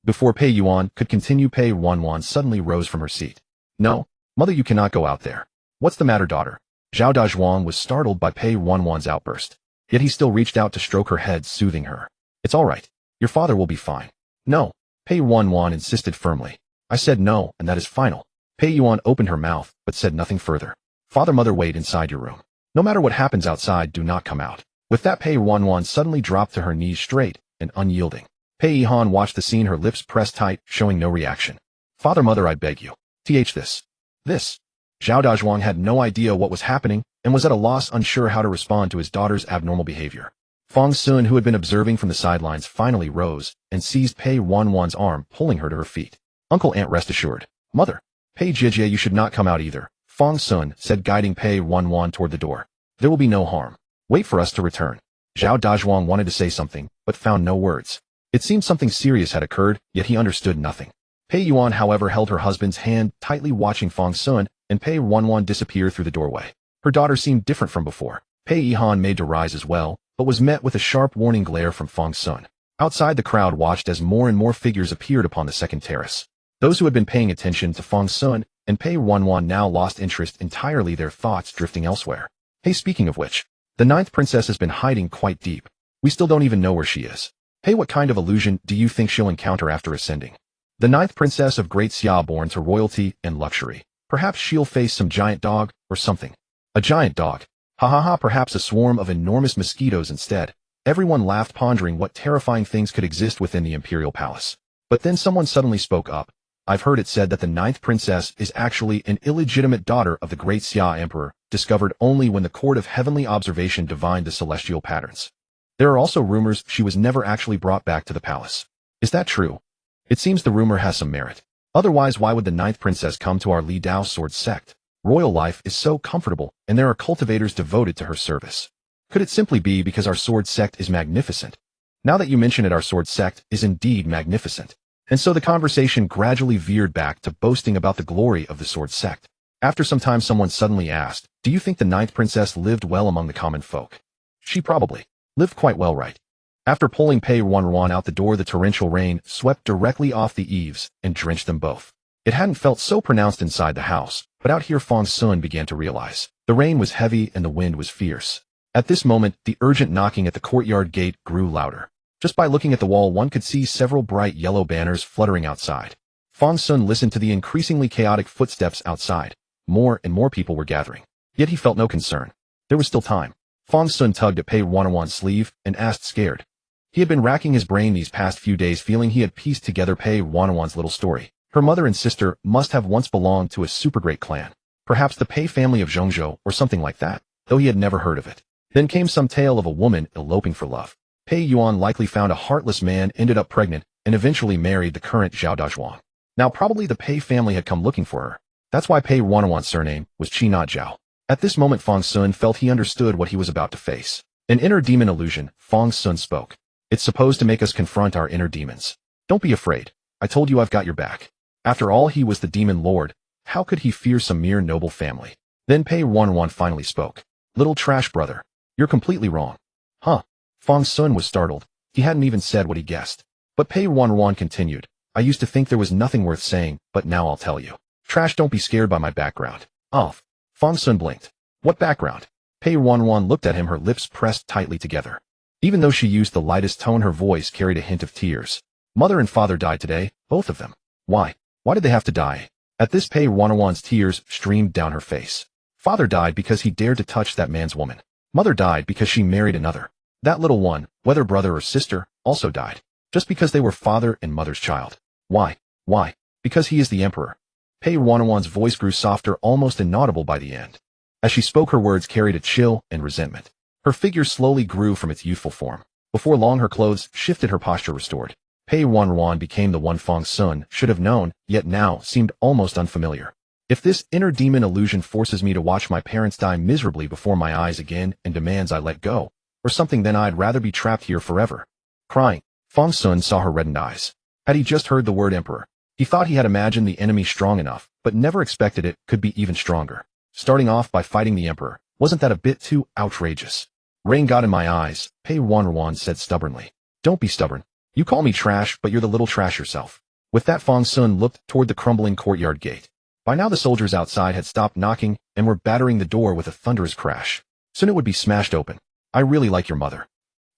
A: Before Pei Yuan could continue, Pei Ruanruan suddenly rose from her seat. No, mother, you cannot go out there. What's the matter, daughter? Zhao Dazhuang was startled by Pei Ruanruan's outburst. Yet he still reached out to stroke her head, soothing her. It's all right. Your father will be fine. No, Pei Ruanruan insisted firmly. I said no, and that is final. Pei Yuan opened her mouth, but said nothing further. Father, mother, wait inside your room. No matter what happens outside, do not come out. With that, Pei Ruanruan suddenly dropped to her knees, straight and unyielding. Pei Yihan watched the scene, her lips pressed tight, showing no reaction. Father, mother, I beg you. This. Zhao Dazhuang had no idea what was happening and was at a loss, unsure how to respond to his daughter's abnormal behavior. Fang Xun, who had been observing from the sidelines, finally rose and seized Pei Ruanruan's arm, pulling her to her feet. Uncle, aunt, rest assured. Mother. Pei Jie, you should not come out either, Fang Xun said, guiding Pei Ruanruan toward the door. There will be no harm. Wait for us to return. Zhao Dazhuang wanted to say something, but found no words. It seemed something serious had occurred, yet he understood nothing. Pei Yuan, however, held her husband's hand, tightly watching Fang Xun, and Pei Ruanruan disappear through the doorway. Her daughter seemed different from before. Pei Yihan made to rise as well, but was met with a sharp warning glare from Fang Xun. Outside, the crowd watched as more and more figures appeared upon the second terrace. Those who had been paying attention to Fang Xun and Pei Ruanruan now lost interest entirely, their thoughts drifting elsewhere. Hey, speaking of which, the 9th princess has been hiding quite deep. We still don't even know where she is. Hey, what kind of illusion do you think she'll encounter after ascending? The 9th princess of Great Xia, born to royalty and luxury. Perhaps she'll face some giant dog or something. A giant dog. Ha ha ha, perhaps a swarm of enormous mosquitoes instead. Everyone laughed, pondering what terrifying things could exist within the imperial palace. But then someone suddenly spoke up. I've heard it said that the 9th princess is actually an illegitimate daughter of the Great Xia Emperor, discovered only when the court of heavenly observation divined the celestial patterns. There are also rumors she was never actually brought back to the palace. Is that true? It seems the rumor has some merit. Otherwise, why would the 9th princess come to our Li Dao sword sect? Royal life is so comfortable, and there are cultivators devoted to her service. Could it simply be because our sword sect is magnificent? Now that you mention it, our sword sect is indeed magnificent. And so the conversation gradually veered back to boasting about the glory of the sword sect. After some time, someone suddenly asked, do you think the 9th princess lived well among the common folk? She probably lived quite well, right? After pulling Pei Ruanruan out the door, the torrential rain swept directly off the eaves and drenched them both. It hadn't felt so pronounced inside the house, but out here Fang Xun began to realize. The rain was heavy and the wind was fierce. At this moment, the urgent knocking at the courtyard gate grew louder. Just by looking at the wall, one could see several bright yellow banners fluttering outside. Fang Xun listened to the increasingly chaotic footsteps outside. More and more people were gathering. Yet he felt no concern. There was still time. Fang Xun tugged at Pei Ruanruan's sleeve and asked, scared. He had been racking his brain these past few days, feeling he had pieced together Pei Ruanruan's little story. Her mother and sister must have once belonged to a super great clan. Perhaps the Pei family of Zhongzhou or something like that, though he had never heard of it. Then came some tale of a woman eloping for love. Pei Yuan likely found a heartless man, ended up pregnant, and eventually married the current Zhao Dazhuang. Now probably the Pei family had come looking for her. That's why Pei Ruanruan's surname was Qi, not Zhao. At this moment, Fang Xun felt he understood what he was about to face. An inner demon illusion, Fang Xun spoke. It's supposed to make us confront our inner demons. Don't be afraid. I told you I've got your back. After all, he was the demon lord. How could he fear some mere noble family? Then Pei Ruanruan finally spoke. Little trash brother. You're completely wrong. Huh? Fang Xun was startled. He hadn't even said what he guessed. But Pei Ruanruan continued. I used to think there was nothing worth saying, but now I'll tell you. Trash, don't be scared by my background. Oh. Fang Xun blinked. What background? Pei Ruanruan looked at him, her lips pressed tightly together. Even though she used the lightest tone, her voice carried a hint of tears. Mother and father died today, both of them. Why? Why did they have to die? At this, Pei Ruanruan's tears streamed down her face. Father died because he dared to touch that man's woman. Mother died because she married another. That little one, whether brother or sister, also died. Just because they were father and mother's child. Why? Why? Because he is the emperor. Pei Ruanruan's voice grew softer, almost inaudible by the end. As she spoke, her words carried a chill and resentment. Her figure slowly grew from its youthful form. Before long, her clothes shifted, her posture restored. Pei Ruanruan became the one Fang Xun should have known, yet now seemed almost unfamiliar. If this inner demon illusion forces me to watch my parents die miserably before my eyes again and demands I let go, or something, then I'd rather be trapped here forever. Crying, Fang Xun saw her reddened eyes. Had he just heard the word emperor? He thought he had imagined the enemy strong enough, but never expected it could be even stronger. Starting off by fighting the emperor, wasn't that a bit too outrageous? Rain got in my eyes, Pei Ruanruan said stubbornly. Don't be stubborn. You call me trash, but you're the little trash yourself. With that, Fang Xun looked toward the crumbling courtyard gate. By now the soldiers outside had stopped knocking and were battering the door with a thunderous crash. Soon it would be smashed open. I really like your mother.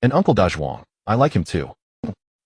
A: And Uncle Dazhuang, I like him too.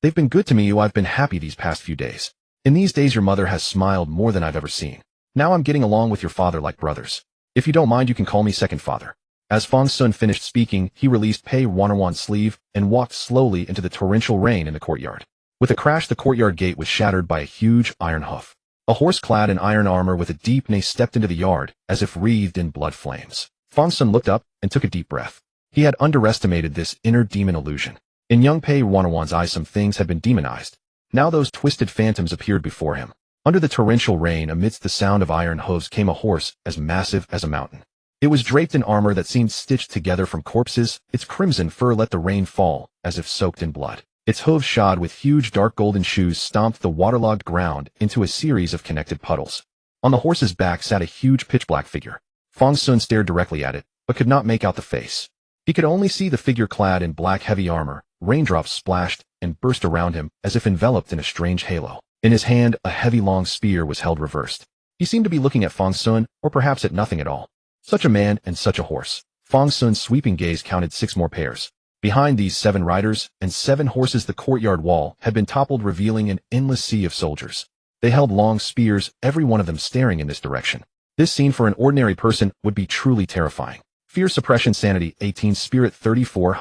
A: They've been good to me, I've been happy these past few days. In these days your mother has smiled more than I've ever seen. Now I'm getting along with your father like brothers. If you don't mind, you can call me second father. As Fang Xun finished speaking, he released Pei Ruanruan's sleeve and walked slowly into the torrential rain in the courtyard. With a crash, the courtyard gate was shattered by a huge iron hoof. A horse clad in iron armor with a deep neigh stepped into the yard, as if wreathed in blood flames. Fang Xun looked up and took a deep breath. He had underestimated this inner demon illusion. In young Pei Ruanruan's eyes, some things had been demonized. Now those twisted phantoms appeared before him. Under the torrential rain, amidst the sound of iron hooves, came a horse as massive as a mountain. It was draped in armor that seemed stitched together from corpses. Its crimson fur let the rain fall, as if soaked in blood. Its hooves, shod with huge dark golden shoes, stomped the waterlogged ground into a series of connected puddles. On the horse's back sat a huge pitch-black figure. Fang Xun stared directly at it, but could not make out the face. He could only see the figure clad in black heavy armor. Raindrops splashed and burst around him as if enveloped in a strange halo. In his hand, a heavy long spear was held reversed. He seemed to be looking at Fang Xun, or perhaps at nothing at all. Such a man and such a horse. Fang Xun's sweeping gaze counted 6 more pairs. Behind these 7 riders and 7 horses, the courtyard wall had been toppled, revealing an endless sea of soldiers. They held long spears, every one of them staring in this direction. This scene for an ordinary person would be truly terrifying. Fear suppression sanity 18 spirit 34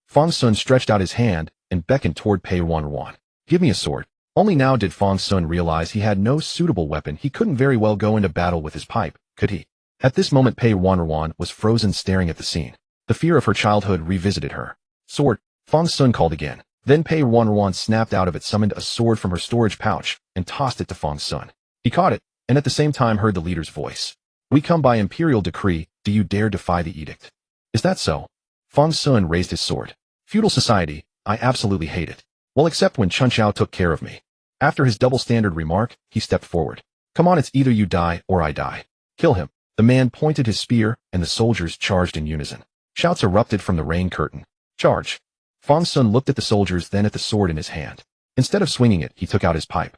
A: Fang Xun stretched out his hand and beckoned toward Pei Ruanruan. Give me a sword. Only now did Fang Xun realize he had no suitable weapon. He couldn't very well go into battle with his pipe, could he? At this moment, Pei Ruanruan was frozen, staring at the scene. The fear of her childhood revisited her. Sword, Fang Xun called again. Then Pei Ruanruan snapped out of it, summoned a sword from her storage pouch, and tossed it to Fang Xun. He caught it, and at the same time heard the leader's voice. We come by imperial decree. Do you dare defy the edict? Is that so? Fang Xun raised his sword. Feudal society, I absolutely hate it. Well, except when Chun Xiao took care of me. After his double-standard remark, he stepped forward. Come on, it's either you die or I die. Kill him. The man pointed his spear, and the soldiers charged in unison. Shouts erupted from the rain curtain. Charge. Fang Xun looked at the soldiers, then at the sword in his hand. Instead of swinging it, he took out his pipe.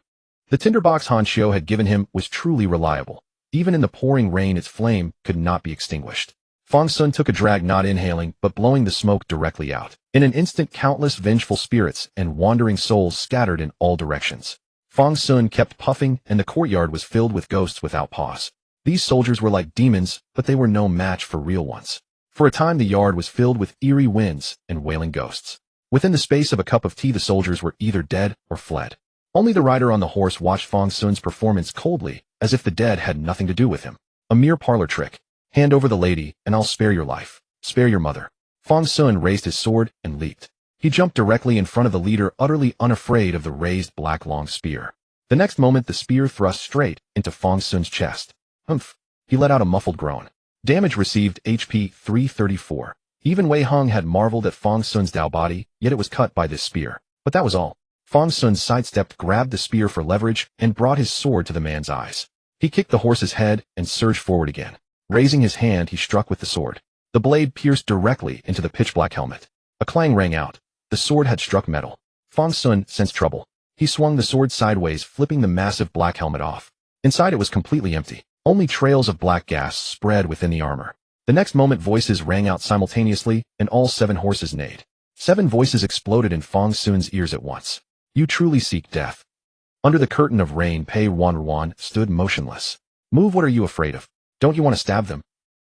A: The tinderbox Han Xiu had given him was truly reliable. Even in the pouring rain, its flame could not be extinguished. Fang Xun took a drag, not inhaling, but blowing the smoke directly out. In an instant, countless vengeful spirits and wandering souls scattered in all directions. Fang Xun kept puffing, and the courtyard was filled with ghosts without pause. These soldiers were like demons, but they were no match for real ones. For a time, the yard was filled with eerie winds and wailing ghosts. Within the space of a cup of tea, the soldiers were either dead or fled. Only the rider on the horse watched Fang Xun's performance coldly, as if the dead had nothing to do with him. A mere parlor trick. Hand over the lady, and I'll spare your life. Spare your mother. Fang Xun raised his sword and leaped. He jumped directly in front of the leader, utterly unafraid of the raised black long spear. The next moment, the spear thrust straight into Fang Xun's chest. Humph. He let out a muffled groan. Damage received HP 334. Even Wei Hong had marveled at Fang Xun's Dao body, yet it was cut by this spear. But that was all. Fang Xun sidestepped, grabbed the spear for leverage, and brought his sword to the man's eyes. He kicked the horse's head and surged forward again. Raising his hand, he struck with the sword. The blade pierced directly into the pitch-black helmet. A clang rang out. The sword had struck metal. Fang Xun sensed trouble. He swung the sword sideways, flipping the massive black helmet off. Inside, it was completely empty. Only trails of black gas spread within the armor. The next moment, voices rang out simultaneously, and all 7 horses neighed. 7 voices exploded in Fang Xun's ears at once. You truly seek death. Under the curtain of rain, Pei Ruanruan stood motionless. Move, what are you afraid of? Don't you want to stab them?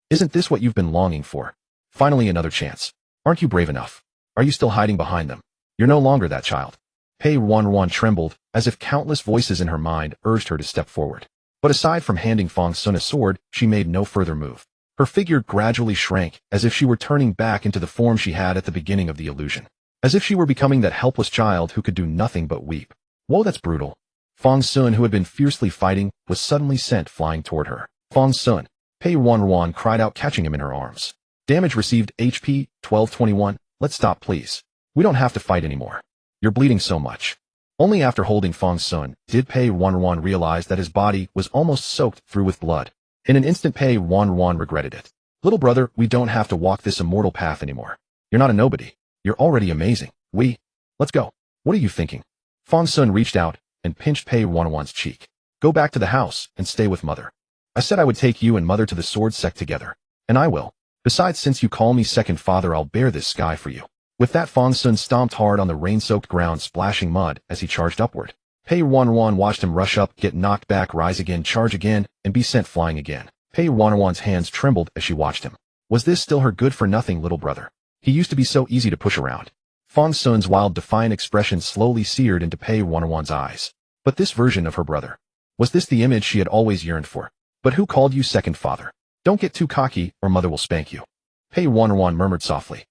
A: Isn't this what you've been longing for? Finally, another chance. Aren't you brave enough? Are you still hiding behind them? You're no longer that child. Pei Ruanruan trembled, as if countless voices in her mind urged her to step forward. But aside from handing Fang Xun a sword, she made no further move. Her figure gradually shrank, as if she were turning back into the form she had at the beginning of the illusion. As if she were becoming that helpless child who could do nothing but weep. Whoa, that's brutal. Fang Xun, who had been fiercely fighting, was suddenly sent flying toward her. Fang Xun, Pei Ruanruan cried out, catching him in her arms. Damage received HP 1221. Let's stop, please. We don't have to fight anymore. You're bleeding so much. Only after holding Fang Xun did Pei Ruanruan realize that his body was almost soaked through with blood. In an instant, Pei Ruanruan regretted it. Little brother, we don't have to walk this immortal path anymore. You're not a nobody. You're already amazing. Let's go. What are you thinking? Fang Xun reached out and pinched Pei Ruanruan's cheek. Go back to the house and stay with mother. I said I would take you and mother to the sword sect together. And I will. Besides, since you call me second father, I'll bear this sky for you. With that, Fang Xun stomped hard on the rain-soaked ground, splashing mud as he charged upward. Pei Ruanruan watched him rush up, get knocked back, rise again, charge again, and be sent flying again. Pei Ruanruan's hands trembled as she watched him. Was this still her good-for-nothing little brother? He used to be so easy to push around. Fang Xun's wild, defiant expression slowly seared into Pei Ruanruan's eyes. But this version of her brother. Was this the image she had always yearned for? But who called you second father? Don't get too cocky, or mother will spank you. Pei Ruanruan murmured softly.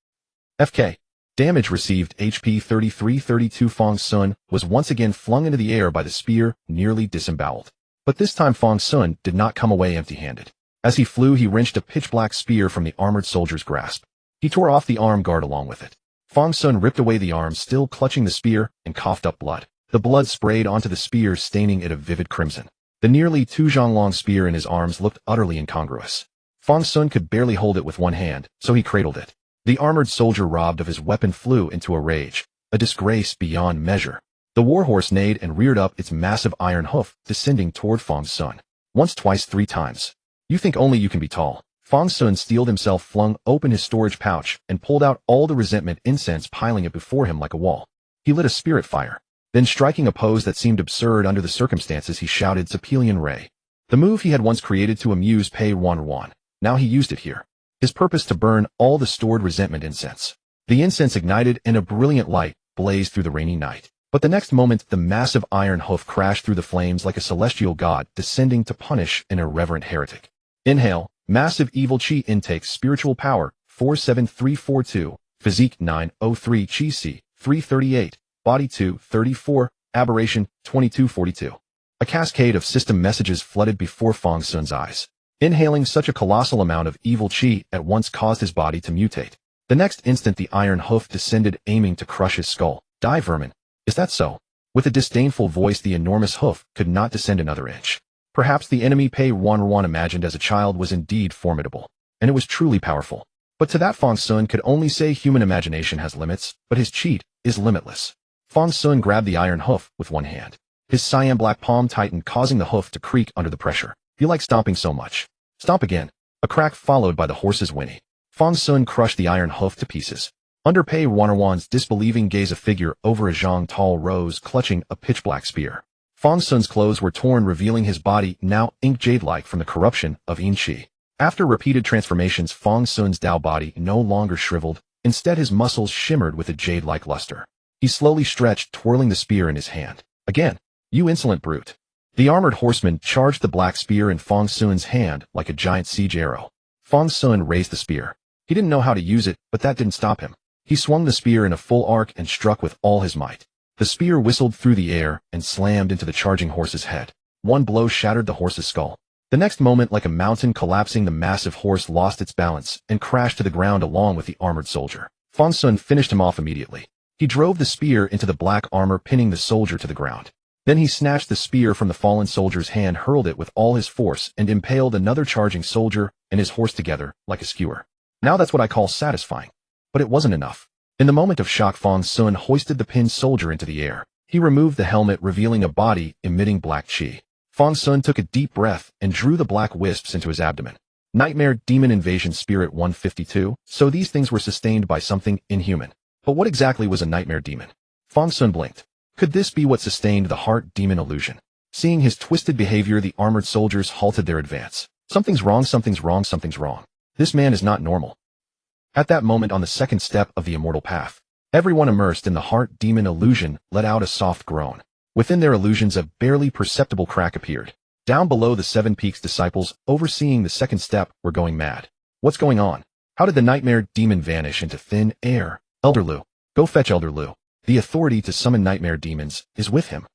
A: FK. Damage received HP 3332. Fang Xun was once again flung into the air by the spear, nearly disemboweled. But this time Fang Xun did not come away empty-handed. As he flew, he wrenched a pitch-black spear from the armored soldier's grasp. He tore off the arm guard along with it. Fang Xun ripped away the arm, still clutching the spear, and coughed up blood. The blood sprayed onto the spear, staining it a vivid crimson. The nearly 2 zhang long spear in his arms looked utterly incongruous. Fang Xun could barely hold it with one hand, so he cradled it. The armored soldier, robbed of his weapon, flew into a rage, a disgrace beyond measure. The warhorse neighed and reared up its massive iron hoof, descending toward Fang Xun. Once, twice, 3 times. You think only you can be tall. Fang Xun steeled himself, flung open his storage pouch, and pulled out all the resentment incense, piling it before him like a wall. He lit a spirit fire. Then, striking a pose that seemed absurd under the circumstances, he shouted Sepelian Ray. The move he had once created to amuse Pei Ruanruan. Now he used it here. His purpose to burn all the stored resentment incense. The incense ignited and a brilliant light blazed through the rainy night. But the next moment, the massive iron hoof crashed through the flames like a celestial god descending to punish an irreverent heretic. Inhale, massive evil chi intake, spiritual power, 47342, physique 903, chi c, 338, body 234, aberration, 2242. A cascade of system messages flooded before Fang Xun's eyes. Inhaling such a colossal amount of evil chi at once caused his body to mutate. The next instant, the iron hoof descended, aiming to crush his skull. Die, vermin. Is that so? With a disdainful voice, the enormous hoof could not descend another inch. Perhaps the enemy Pei Ruanruan imagined as a child was indeed formidable, and it was truly powerful. But to that, Fang Xun could only say human imagination has limits, but his cheat is limitless. Fang Xun grabbed the iron hoof with one hand. His cyan black palm tightened, causing the hoof to creak under the pressure. You like stomping so much. Stomp again. A crack followed by the horse's whinny. Fang Xun crushed the iron hoof to pieces. Under Pei Ruanruan's disbelieving gaze, a figure over a zhang tall rose, clutching a pitch-black spear. Fang Xun's clothes were torn, revealing his body, now ink jade-like from the corruption of yin qi. After repeated transformations, Fang Xun's Dao body no longer shriveled. Instead, his muscles shimmered with a jade-like luster. He slowly stretched, twirling the spear in his hand. Again. You insolent brute. The armored horseman charged the black spear in Fang Xun's hand like a giant siege arrow. Fang Xun raised the spear. He didn't know how to use it, but that didn't stop him. He swung the spear in a full arc and struck with all his might. The spear whistled through the air and slammed into the charging horse's head. One blow shattered the horse's skull. The next moment, like a mountain collapsing, the massive horse lost its balance and crashed to the ground along with the armored soldier. Fang Xun finished him off immediately. He drove the spear into the black armor, pinning the soldier to the ground. Then he snatched the spear from the fallen soldier's hand, hurled it with all his force, and impaled another charging soldier and his horse together like a skewer. Now that's what I call satisfying. But it wasn't enough. In the moment of shock, Fang Xun hoisted the pinned soldier into the air. He removed the helmet, revealing a body emitting black chi. Fang Xun took a deep breath and drew the black wisps into his abdomen. Nightmare Demon Invasion Spirit 152. So these things were sustained by something inhuman. But what exactly was a nightmare demon? Fang Xun blinked. Could this be what sustained the heart demon illusion? Seeing his twisted behavior, the armored soldiers halted their advance. Something's wrong, something's wrong, something's wrong. This man is not normal. At that moment, on the second step of the immortal path, everyone immersed in the heart demon illusion let out a soft groan. Within their illusions, a barely perceptible crack appeared. Down below, the 7 Peaks disciples, overseeing the second step, were going mad. What's going on? How did the nightmare demon vanish into thin air? Elder Lu. Go fetch Elder Lu. The authority to summon nightmare demons is with him.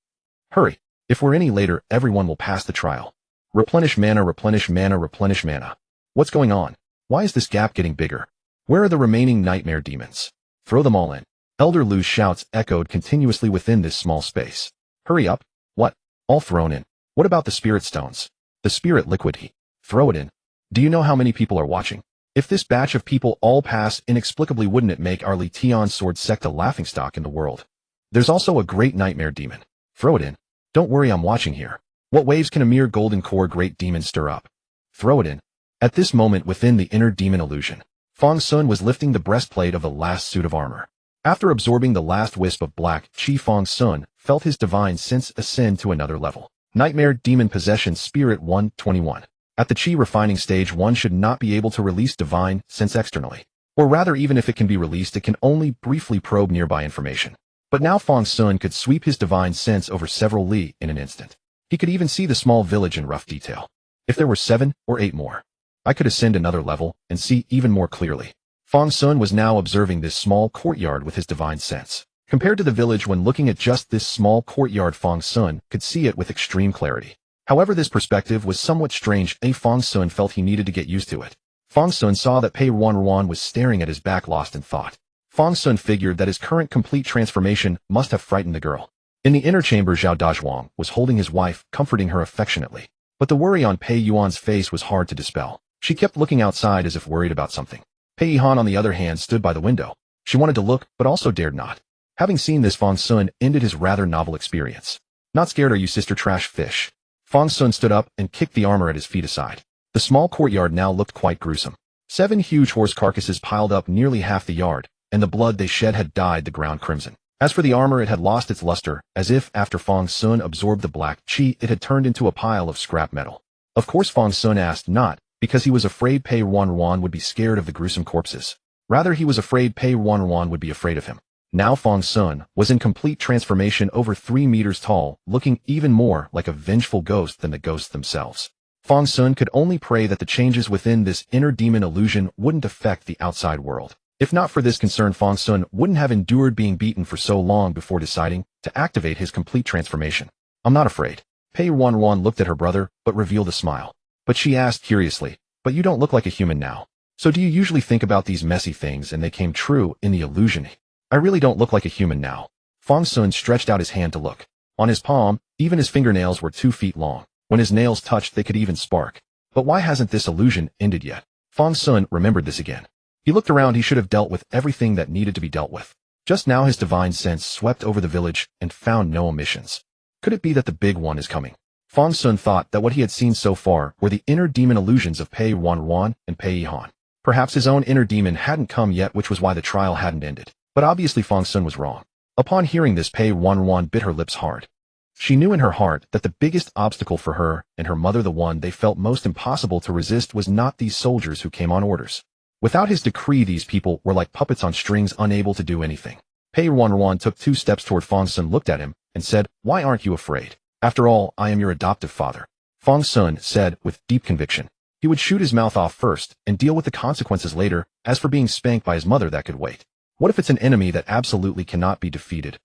A: Hurry. If we're any later, everyone will pass the trial. Replenish mana, replenish mana, replenish mana. What's going on? Why is this gap getting bigger? Where are the remaining nightmare demons? Throw them all in. Elder Lu's shouts echoed continuously within this small space. Hurry up. What? All thrown in. What about the spirit stones? The spirit liquid? Throw it in. Do you know how many people are watching? If this batch of people all pass, inexplicably, wouldn't it make our Tian sword sect a laughingstock in the world? There's also a great nightmare demon. Throw it in. Don't worry, I'm watching here. What waves can a mere golden core great demon stir up? Throw it in. At this moment, within the inner demon illusion, Fang Xun was lifting the breastplate of the last suit of armor. After absorbing the last wisp of black chi, Fang Xun felt his divine sense ascend to another level. Nightmare Demon Possession Spirit 121. At the chi refining stage, one should not be able to release divine sense externally. Or rather, even if it can be released, it can only briefly probe nearby information. But now Fang Xun could sweep his divine sense over several li in an instant. He could even see the small village in rough detail. If there were 7 or 8 more, I could ascend another level and see even more clearly. Fang Xun was now observing this small courtyard with his divine sense. Compared to the village, when looking at just this small courtyard, Fang Xun could see it with extreme clarity. However, this perspective was somewhat strange, and Fang Xun felt he needed to get used to it. Fang Xun saw that Pei Ruanruan was staring at his back, lost in thought. Fang Xun figured that his current complete transformation must have frightened the girl. In the inner chamber, Zhao Dazhuang was holding his wife, comforting her affectionately. But the worry on Pei Yuan's face was hard to dispel. She kept looking outside as if worried about something. Pei Yihan, on the other hand, stood by the window. She wanted to look, but also dared not. Having seen this, Fang Xun ended his rather novel experience. Not scared, are you, sister trash fish? Fang Xun stood up and kicked the armor at his feet aside. The small courtyard now looked quite gruesome. 7 huge horse carcasses piled up nearly half the yard, and the blood they shed had dyed the ground crimson. As for the armor, it had lost its luster, as if, after Fang Xun absorbed the black qi, it had turned into a pile of scrap metal. Of course Fang Xun asked not, because he was afraid Pei Ruanruan would be scared of the gruesome corpses. Rather, he was afraid Pei Ruanruan would be afraid of him. Now Fang Xun was in complete transformation, over 3 meters tall, looking even more like a vengeful ghost than the ghosts themselves. Fang Xun could only pray that the changes within this inner demon illusion wouldn't affect the outside world. If not for this concern, Fang Xun wouldn't have endured being beaten for so long before deciding to activate his complete transformation. I'm not afraid. Pei Ruanruan looked at her brother, but revealed a smile. But she asked curiously, but you don't look like a human now. So do you usually think about these messy things and they came true in the illusion? I really don't look like a human now. Fang Xun stretched out his hand to look. On his palm, even his fingernails were 2 feet long. When his nails touched, they could even spark. But why hasn't this illusion ended yet? Fang Xun remembered this again. He looked around. He should have dealt with everything that needed to be dealt with. Just now his divine sense swept over the village and found no omissions. Could it be that the big one is coming? Fang Xun thought that what he had seen so far were the inner demon illusions of Pei Ruanruan and Pei Yihan. Perhaps his own inner demon hadn't come yet, which was why the trial hadn't ended. But obviously Fang Xun was wrong. Upon hearing this, Pei Ruanruan bit her lips hard. She knew in her heart that the biggest obstacle for her and her mother, the one they felt most impossible to resist, was not these soldiers who came on orders. Without his decree, these people were like puppets on strings, unable to do anything. Pei Ruanruan took 2 steps toward Fang Xun, looked at him, and said, "Why aren't you afraid? After all, I am your adoptive father." Fang Xun said with deep conviction. He would shoot his mouth off first and deal with the consequences later. As for being spanked by his mother, that could wait. What if it's an enemy that absolutely cannot be defeated?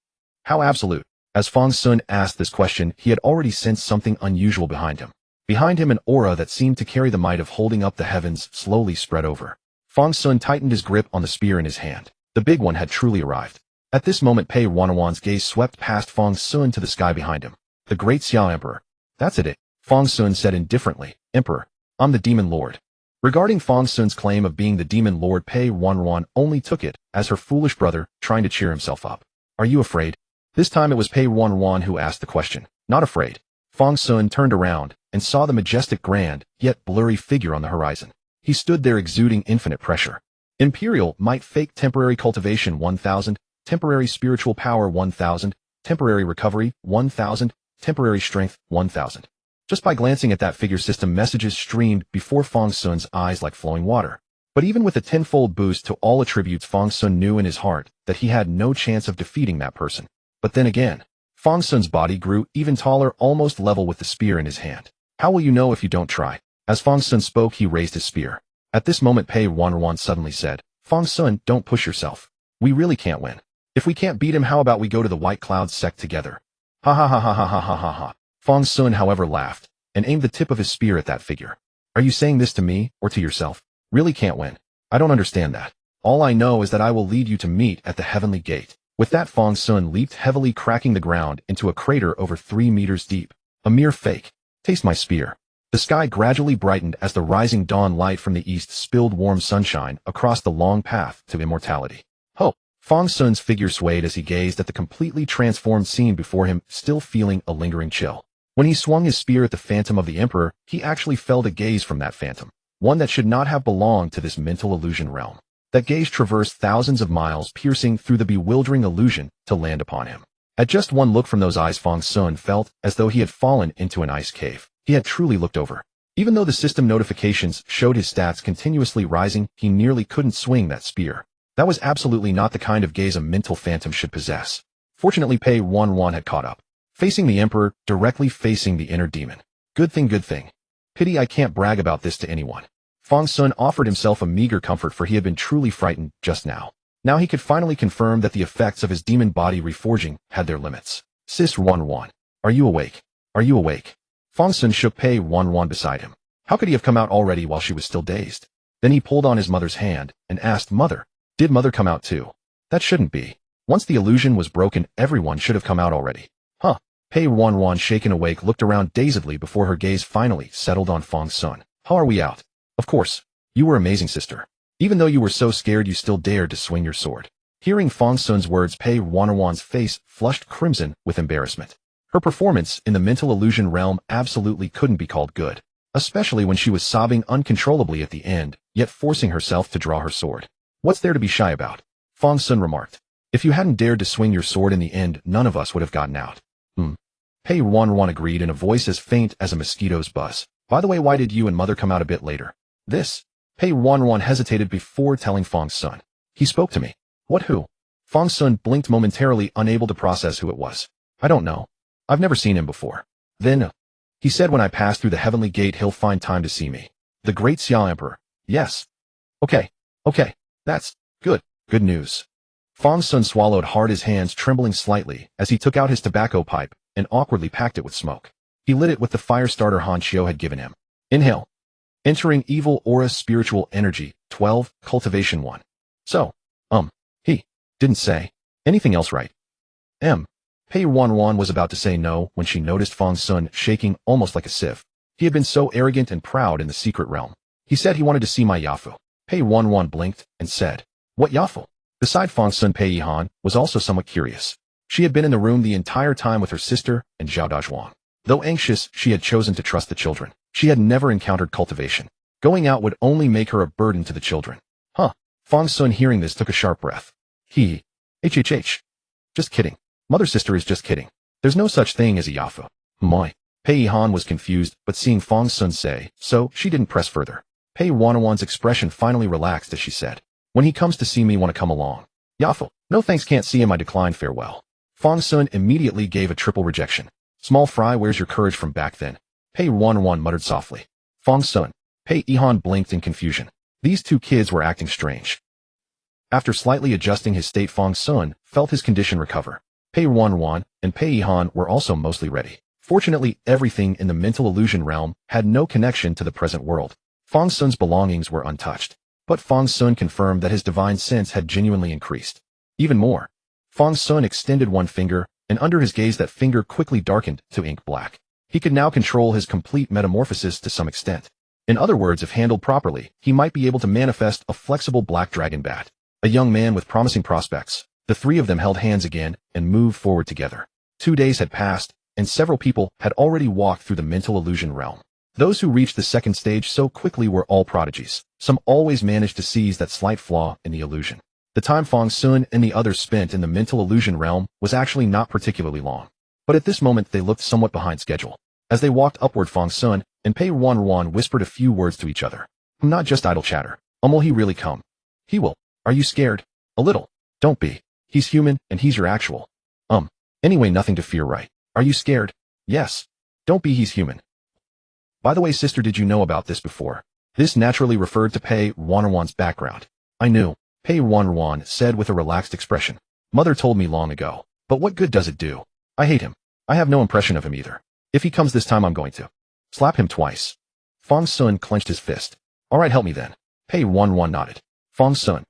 A: How absolute? As Fang Xun asked this question, he had already sensed something unusual behind him. Behind him, an aura that seemed to carry the might of holding up the heavens slowly spread over. Fang Xun tightened his grip on the spear in his hand. The big one had truly arrived. At this moment, Pei Ruanruan's gaze swept past Fang Xun to the sky behind him. The great Xia Emperor. That's it. Fang Xun said indifferently. Emperor, I'm the Demon Lord. Regarding Fang Xun's claim of being the Demon Lord, Pei Ruanruan only took it as her foolish brother trying to cheer himself up. Are you afraid? This time it was Pei Ruanruan who asked the question. Not afraid. Fang Xun turned around and saw the majestic, grand, yet blurry figure on the horizon. He stood there exuding infinite pressure. Imperial might, fake temporary cultivation 1000, temporary spiritual power 1000, temporary recovery 1000, temporary strength 1000. Just by glancing at that figure system, messages streamed before Fang Xun's eyes like flowing water. But even with a 10-fold boost to all attributes, Fang Xun knew in his heart that he had no chance of defeating that person. But then again, Fang Xun's body grew even taller, almost level with the spear in his hand. How will you know if you don't try? As Fang Xun spoke, he raised his spear. At this moment, Pei Ruanruan suddenly said, Fang Xun, don't push yourself. We really can't win. If we can't beat him, how about we go to the White Cloud Sect together? Ha ha ha ha ha ha ha ha ha. Fang Xun, however, laughed and aimed the tip of his spear at that figure. Are you saying this to me or to yourself? Really can't win. I don't understand that. All I know is that I will lead you to meet at the heavenly gate. With that, Fang Xun leaped heavily, cracking the ground into a crater over 3 meters deep. A mere fake. Taste my spear. The sky gradually brightened as the rising dawn light from the east spilled warm sunshine across the long path to immortality. Ho! Fang Xun's figure swayed as he gazed at the completely transformed scene before him, still feeling a lingering chill. When he swung his spear at the phantom of the emperor, he actually felt a gaze from that phantom, one that should not have belonged to this mental illusion realm. That gaze traversed thousands of miles, piercing through the bewildering illusion to land upon him. At just one look from those eyes, Fang Xun felt as though he had fallen into an ice cave. He had truly looked over. Even though the system notifications showed his stats continuously rising, he nearly couldn't swing that spear. That was absolutely not the kind of gaze a mental phantom should possess. Fortunately, Pei Ruanruan had caught up. Facing the emperor, directly facing the inner demon. Good thing, good thing. Pity I can't brag about this to anyone. Fang Xun offered himself a meager comfort, for he had been truly frightened just now. Now he could finally confirm that the effects of his demon body reforging had their limits. Sis Ruanruan, are you awake? Are you awake? Fang Xun shook Pei Ruanruan beside him. How could he have come out already while she was still dazed? Then he pulled on his mother's hand and asked, Mother, did Mother come out too? That shouldn't be. Once the illusion was broken, everyone should have come out already. Huh? Pei Ruanruan, shaken awake, looked around dazedly before her gaze finally settled on Fang Xun. How are we out? Of course. You were amazing, sister. Even though you were so scared, you still dared to swing your sword. Hearing Fang Xun's words, Pei Ruanruan's face flushed crimson with embarrassment. Her performance in the mental illusion realm absolutely couldn't be called good, especially when she was sobbing uncontrollably at the end, yet forcing herself to draw her sword. What's there to be shy about? Fang Xun remarked. If you hadn't dared to swing your sword in the end, none of us would have gotten out. Pei Ruanruan agreed in a voice as faint as a mosquito's buzz. By the way, why did you and Mother come out a bit later? This. Pei Ruanruan hesitated before telling Fang Xun. He spoke to me. What, who? Fang Xun blinked momentarily, unable to process who it was. I don't know. I've never seen him before. Then, he said, when I pass through the heavenly gate, he'll find time to see me. The great Xia Emperor. Yes. Okay. That's good. Good news. Fang Xun swallowed hard, his hands trembling slightly as he took out his tobacco pipe and awkwardly packed it with smoke. He lit it with the fire starter Han Xiu had given him. Inhale. Entering evil aura, spiritual energy. 12. Cultivation 1. So, he didn't say anything else, right? Pei Ruanruan was about to say no when she noticed Fang Xun shaking almost like a sieve. He had been so arrogant and proud in the secret realm. He said he wanted to see my Yafu. Pei Ruanruan blinked and said, What Yafu? Beside Fang Xun, Pei Yihan was also somewhat curious. She had been in the room the entire time with her sister and Zhao Dazhuang. Though anxious, she had chosen to trust the children. She had never encountered cultivation. Going out would only make her a burden to the children. Fang Xun, hearing this, took a sharp breath. HHH. Just kidding. Mother's sister is just kidding. There's no such thing as a Yafu. Moi. Pei Yihan was confused, but seeing Fang Xun say so, she didn't press further. Pei Ruanruan's expression finally relaxed as she said, When he comes to see me, want to come along. Yafu. No thanks, can't see him, I decline, farewell. Fang Xun immediately gave a triple rejection. Small fry, where's your courage from back then? Pei Ruanruan muttered softly. Fang Xun. Pei Yihan blinked in confusion. These two kids were acting strange. After slightly adjusting his state, Fang Xun felt his condition recover. Pei Ruanruan and Pei Yihan were also mostly ready. Fortunately, everything in the mental illusion realm had no connection to the present world. Fang Xun's belongings were untouched. But Fang Xun confirmed that his divine sense had genuinely increased. Even more, Fang Xun extended one finger, and under his gaze that finger quickly darkened to ink black. He could now control his complete metamorphosis to some extent. In other words, if handled properly, he might be able to manifest a flexible black dragon bat. A young man with promising prospects. The three of them held hands again and moved forward together. 2 days had passed, and several people had already walked through the mental illusion realm. Those who reached the second stage so quickly were all prodigies. Some always managed to seize that slight flaw in the illusion. The time Fang Xun and the others spent in the mental illusion realm was actually not particularly long. But at this moment they looked somewhat behind schedule. As they walked upward, Fang Xun and Pei Ruanruan whispered a few words to each other. Not just idle chatter. Will he really come? He will. Are you scared? A little. Don't be. He's human, and he's your actual. Anyway, nothing to fear, right? Are you scared? Yes. Don't be, he's human. By the way, sister, did you know about this before? This naturally referred to Pei Ruanruan's background. I knew, Pei Ruanruan said with a relaxed expression. Mother told me long ago. But what good does it do? I hate him. I have no impression of him either. If he comes this time, I'm going to slap him twice. Fang Xun clenched his fist. All right, help me then. Pei Ruanruan nodded. Fang Xun.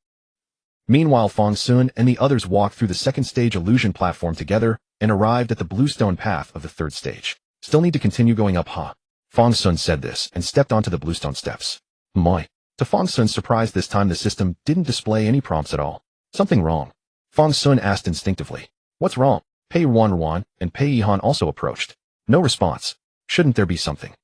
A: Meanwhile, Fang Xun and the others walked through the second stage illusion platform together and arrived at the bluestone path of the third stage. Still need to continue going up, huh? Fang Xun said this and stepped onto the bluestone steps. Moi. To Fang Xun's surprise, this time the system didn't display any prompts at all. Something wrong? Fang Xun asked instinctively. What's wrong? Pei Ruanruan and Pei Yihan also approached. No response. Shouldn't there be something?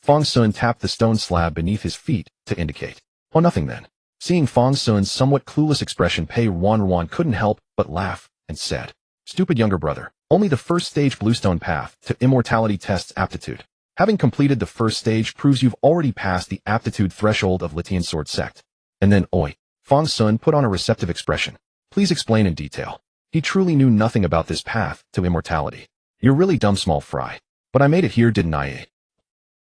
A: Fang Xun tapped the stone slab beneath his feet to indicate. Oh, nothing then. Seeing Fang Xun's somewhat clueless expression, Pei Ruanruan couldn't help but laugh and said, Stupid younger brother, only the first stage bluestone path to immortality tests aptitude. Having completed the first stage proves you've already passed the aptitude threshold of Litian Sword Sect. And then, oi. Fang Xun put on a receptive expression. Please explain in detail. He truly knew nothing about this path to immortality. You're really dumb, small fry. But I made it here, didn't I?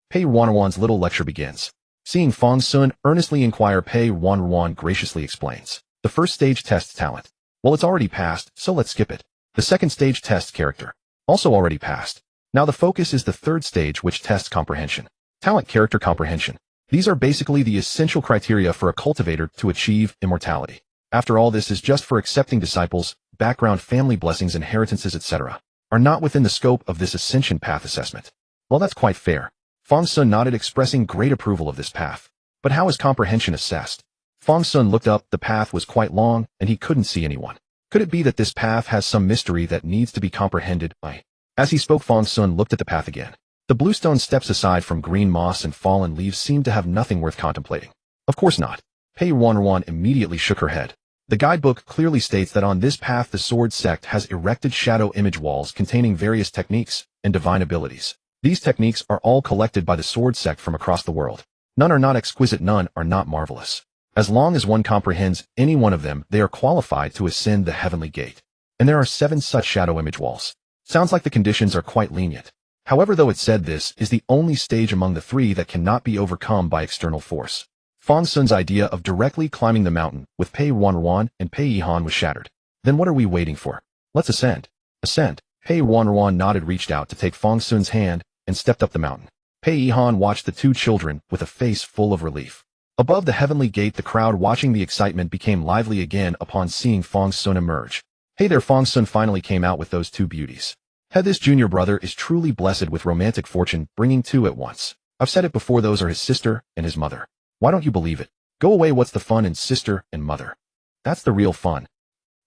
A: Pei Ruanruan's little lecture begins. Seeing Fang Xun earnestly inquire, Pei Ruanruan graciously explains. The first stage tests talent. Well, it's already passed, so let's skip it. The second stage tests character. Also already passed. Now the focus is the third stage, which tests comprehension. Talent, character comprehension. These are basically the essential criteria for a cultivator to achieve immortality. After all, this is just for accepting disciples, background, family blessings, inheritances, etc. are not within the scope of this ascension path assessment. Well, that's quite fair. Fang Xun nodded, expressing great approval of this path. But how is comprehension assessed? Fang Xun looked up. The path was quite long, and he couldn't see anyone. Could it be that this path has some mystery that needs to be comprehended? As he spoke, Fang Xun looked at the path again. The bluestone steps, aside from green moss and fallen leaves, seemed to have nothing worth contemplating. Of course not. Pei Ruanruan immediately shook her head. The guidebook clearly states that on this path the Sword Sect has erected shadow image walls containing various techniques and divine abilities. These techniques are all collected by the Sword Sect from across the world. None are not exquisite, none are not marvelous. As long as one comprehends any one of them, they are qualified to ascend the heavenly gate. And there are 7 such shadow image walls. Sounds like the conditions are quite lenient. However, though it said this is the only stage among the 3 that cannot be overcome by external force. Fang Xun's idea of directly climbing the mountain with Pei Ruanruan and Pei Yihan was shattered. Then what are we waiting for? Let's ascend. Ascend. Pei Ruanruan nodded, reached out to take Fang Xun's hand, and stepped up the mountain. Pei Yihan watched the 2 children with a face full of relief. Above the heavenly gate, the crowd watching the excitement became lively again upon seeing Fang Xun emerge. Hey there, Fang Xun finally came out with those 2 beauties. This junior brother is truly blessed with romantic fortune, bringing 2 at once. I've said it before, those are his sister and his mother. Why don't you believe it? Go away, what's the fun in sister and mother? That's the real fun.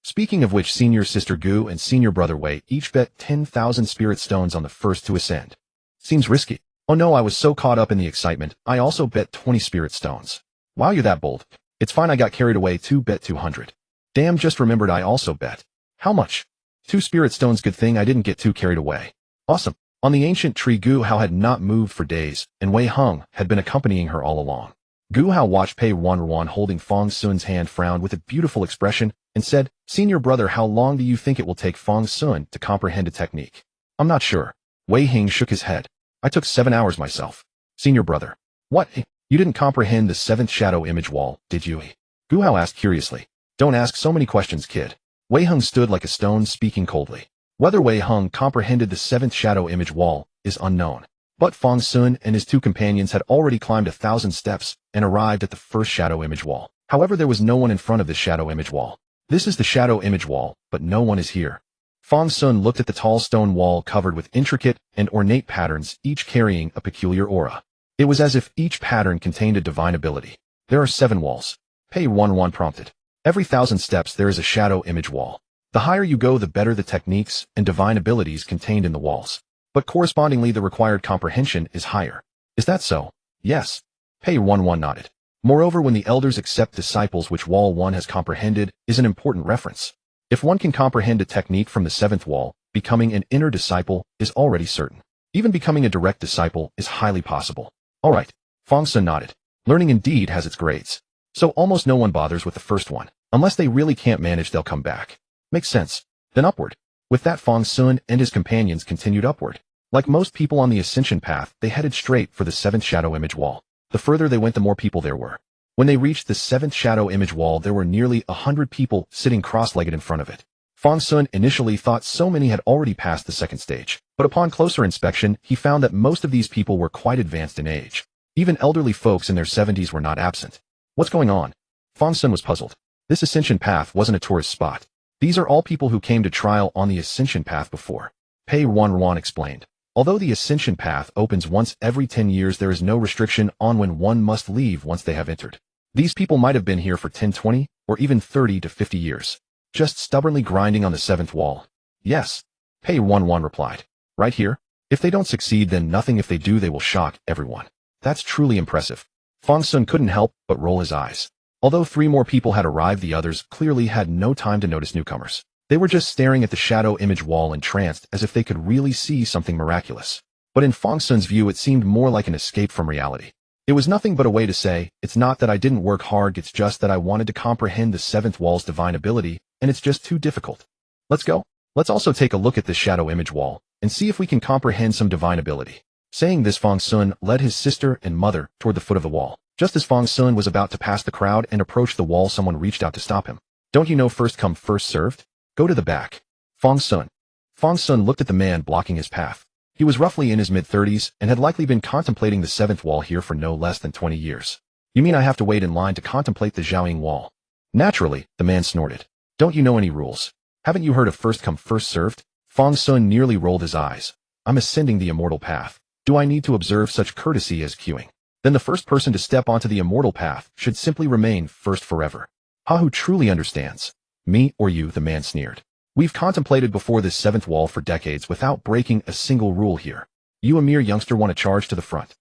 A: Speaking of which, senior sister Gu and senior brother Wei each bet 10,000 spirit stones on the first to ascend. Seems risky. Oh no, I was so caught up in the excitement, I also bet 20 spirit stones. Wow, you're that bold. It's fine, I got carried away too, bet 200. Damn, just remembered I also bet. How much? 2 spirit stones, good thing I didn't get too carried away. Awesome. On the ancient tree, Gu Hao had not moved for days, and Wei Heng had been accompanying her all along. Gu Hao watched Pei Ruanruan holding Fang Xun's hand, frowned with a beautiful expression, and said, Senior brother, how long do you think it will take Fang Xun to comprehend a technique? I'm not sure. Wei Heng shook his head. I took 7 hours myself. Senior brother. What? You didn't comprehend the 7th shadow image wall, did you? Gu Hao asked curiously. Don't ask so many questions, kid. Wei Heng stood like a stone, speaking coldly. Whether Wei Heng comprehended the 7th shadow image wall is unknown. But Fang Xun and his 2 companions had already climbed 1,000 steps and arrived at the first shadow image wall. However, there was no one in front of this shadow image wall. This is the shadow image wall, but no one is here. Fang Xun looked at the tall stone wall covered with intricate and ornate patterns, each carrying a peculiar aura. It was as if each pattern contained a divine ability. There are 7 walls. Pei Ruanruan prompted. Every 1,000 steps there is a shadow image wall. The higher you go, the better the techniques and divine abilities contained in the walls. But correspondingly, the required comprehension is higher. Is that so? Yes. Pei Ruanruan nodded. Moreover, when the elders accept disciples, which wall one has comprehended is an important reference. If one can comprehend a technique from the 7th wall, becoming an inner disciple is already certain. Even becoming a direct disciple is highly possible. All right. Fang Xun nodded. Learning indeed has its grades. So almost no one bothers with the first one. Unless they really can't manage, they'll come back. Makes sense. Then upward. With that, Fang Xun and his companions continued upward. Like most people on the ascension path, they headed straight for the 7th shadow image wall. The further they went, the more people there were. When they reached the 7th shadow image wall, there were nearly 100 people sitting cross-legged in front of it. Fang Xun initially thought so many had already passed the 2nd stage, but upon closer inspection, he found that most of these people were quite advanced in age. Even elderly folks in their 70s were not absent. What's going on? Fang Xun was puzzled. This ascension path wasn't a tourist spot. These are all people who came to trial on the ascension path before. Pei Ruanruan explained. Although the ascension path opens once every 10 years, there is no restriction on when one must leave once they have entered. These people might have been here for 10, 20, or even 30 to 50 years. Just stubbornly grinding on the 7th wall. Yes. Pei Ruanruan replied. Right here? If they don't succeed, then nothing. If they do, they will shock everyone. That's truly impressive. Fang Xun couldn't help but roll his eyes. Although 3 more people had arrived, the others clearly had no time to notice newcomers. They were just staring at the shadow image wall, entranced, as if they could really see something miraculous. But in Fang Xun's view, it seemed more like an escape from reality. It was nothing but a way to say, it's not that I didn't work hard, it's just that I wanted to comprehend the 7th wall's divine ability, and it's just too difficult. Let's go. Let's also take a look at this shadow image wall, and see if we can comprehend some divine ability. Saying this, Fang Xun led his sister and mother toward the foot of the wall. Just as Fang Xun was about to pass the crowd and approach the wall, someone reached out to stop him. Don't you know first come first served? Go to the back. Fang Xun. Fang Xun looked at the man blocking his path. He was roughly in his mid-30s and had likely been contemplating the seventh wall here for no less than 20 years. You mean I have to wait in line to contemplate the Zhaoying wall? Naturally, the man snorted. Don't you know any rules? Haven't you heard of first come first served? Fang Xun nearly rolled his eyes. I'm ascending the immortal path. Do I need to observe such courtesy as queuing? Then the first person to step onto the immortal path should simply remain first forever. Who truly understands? Me or you, the man sneered. We've contemplated before this seventh wall for decades without breaking a single rule here. You, a mere youngster, want to charge to the front?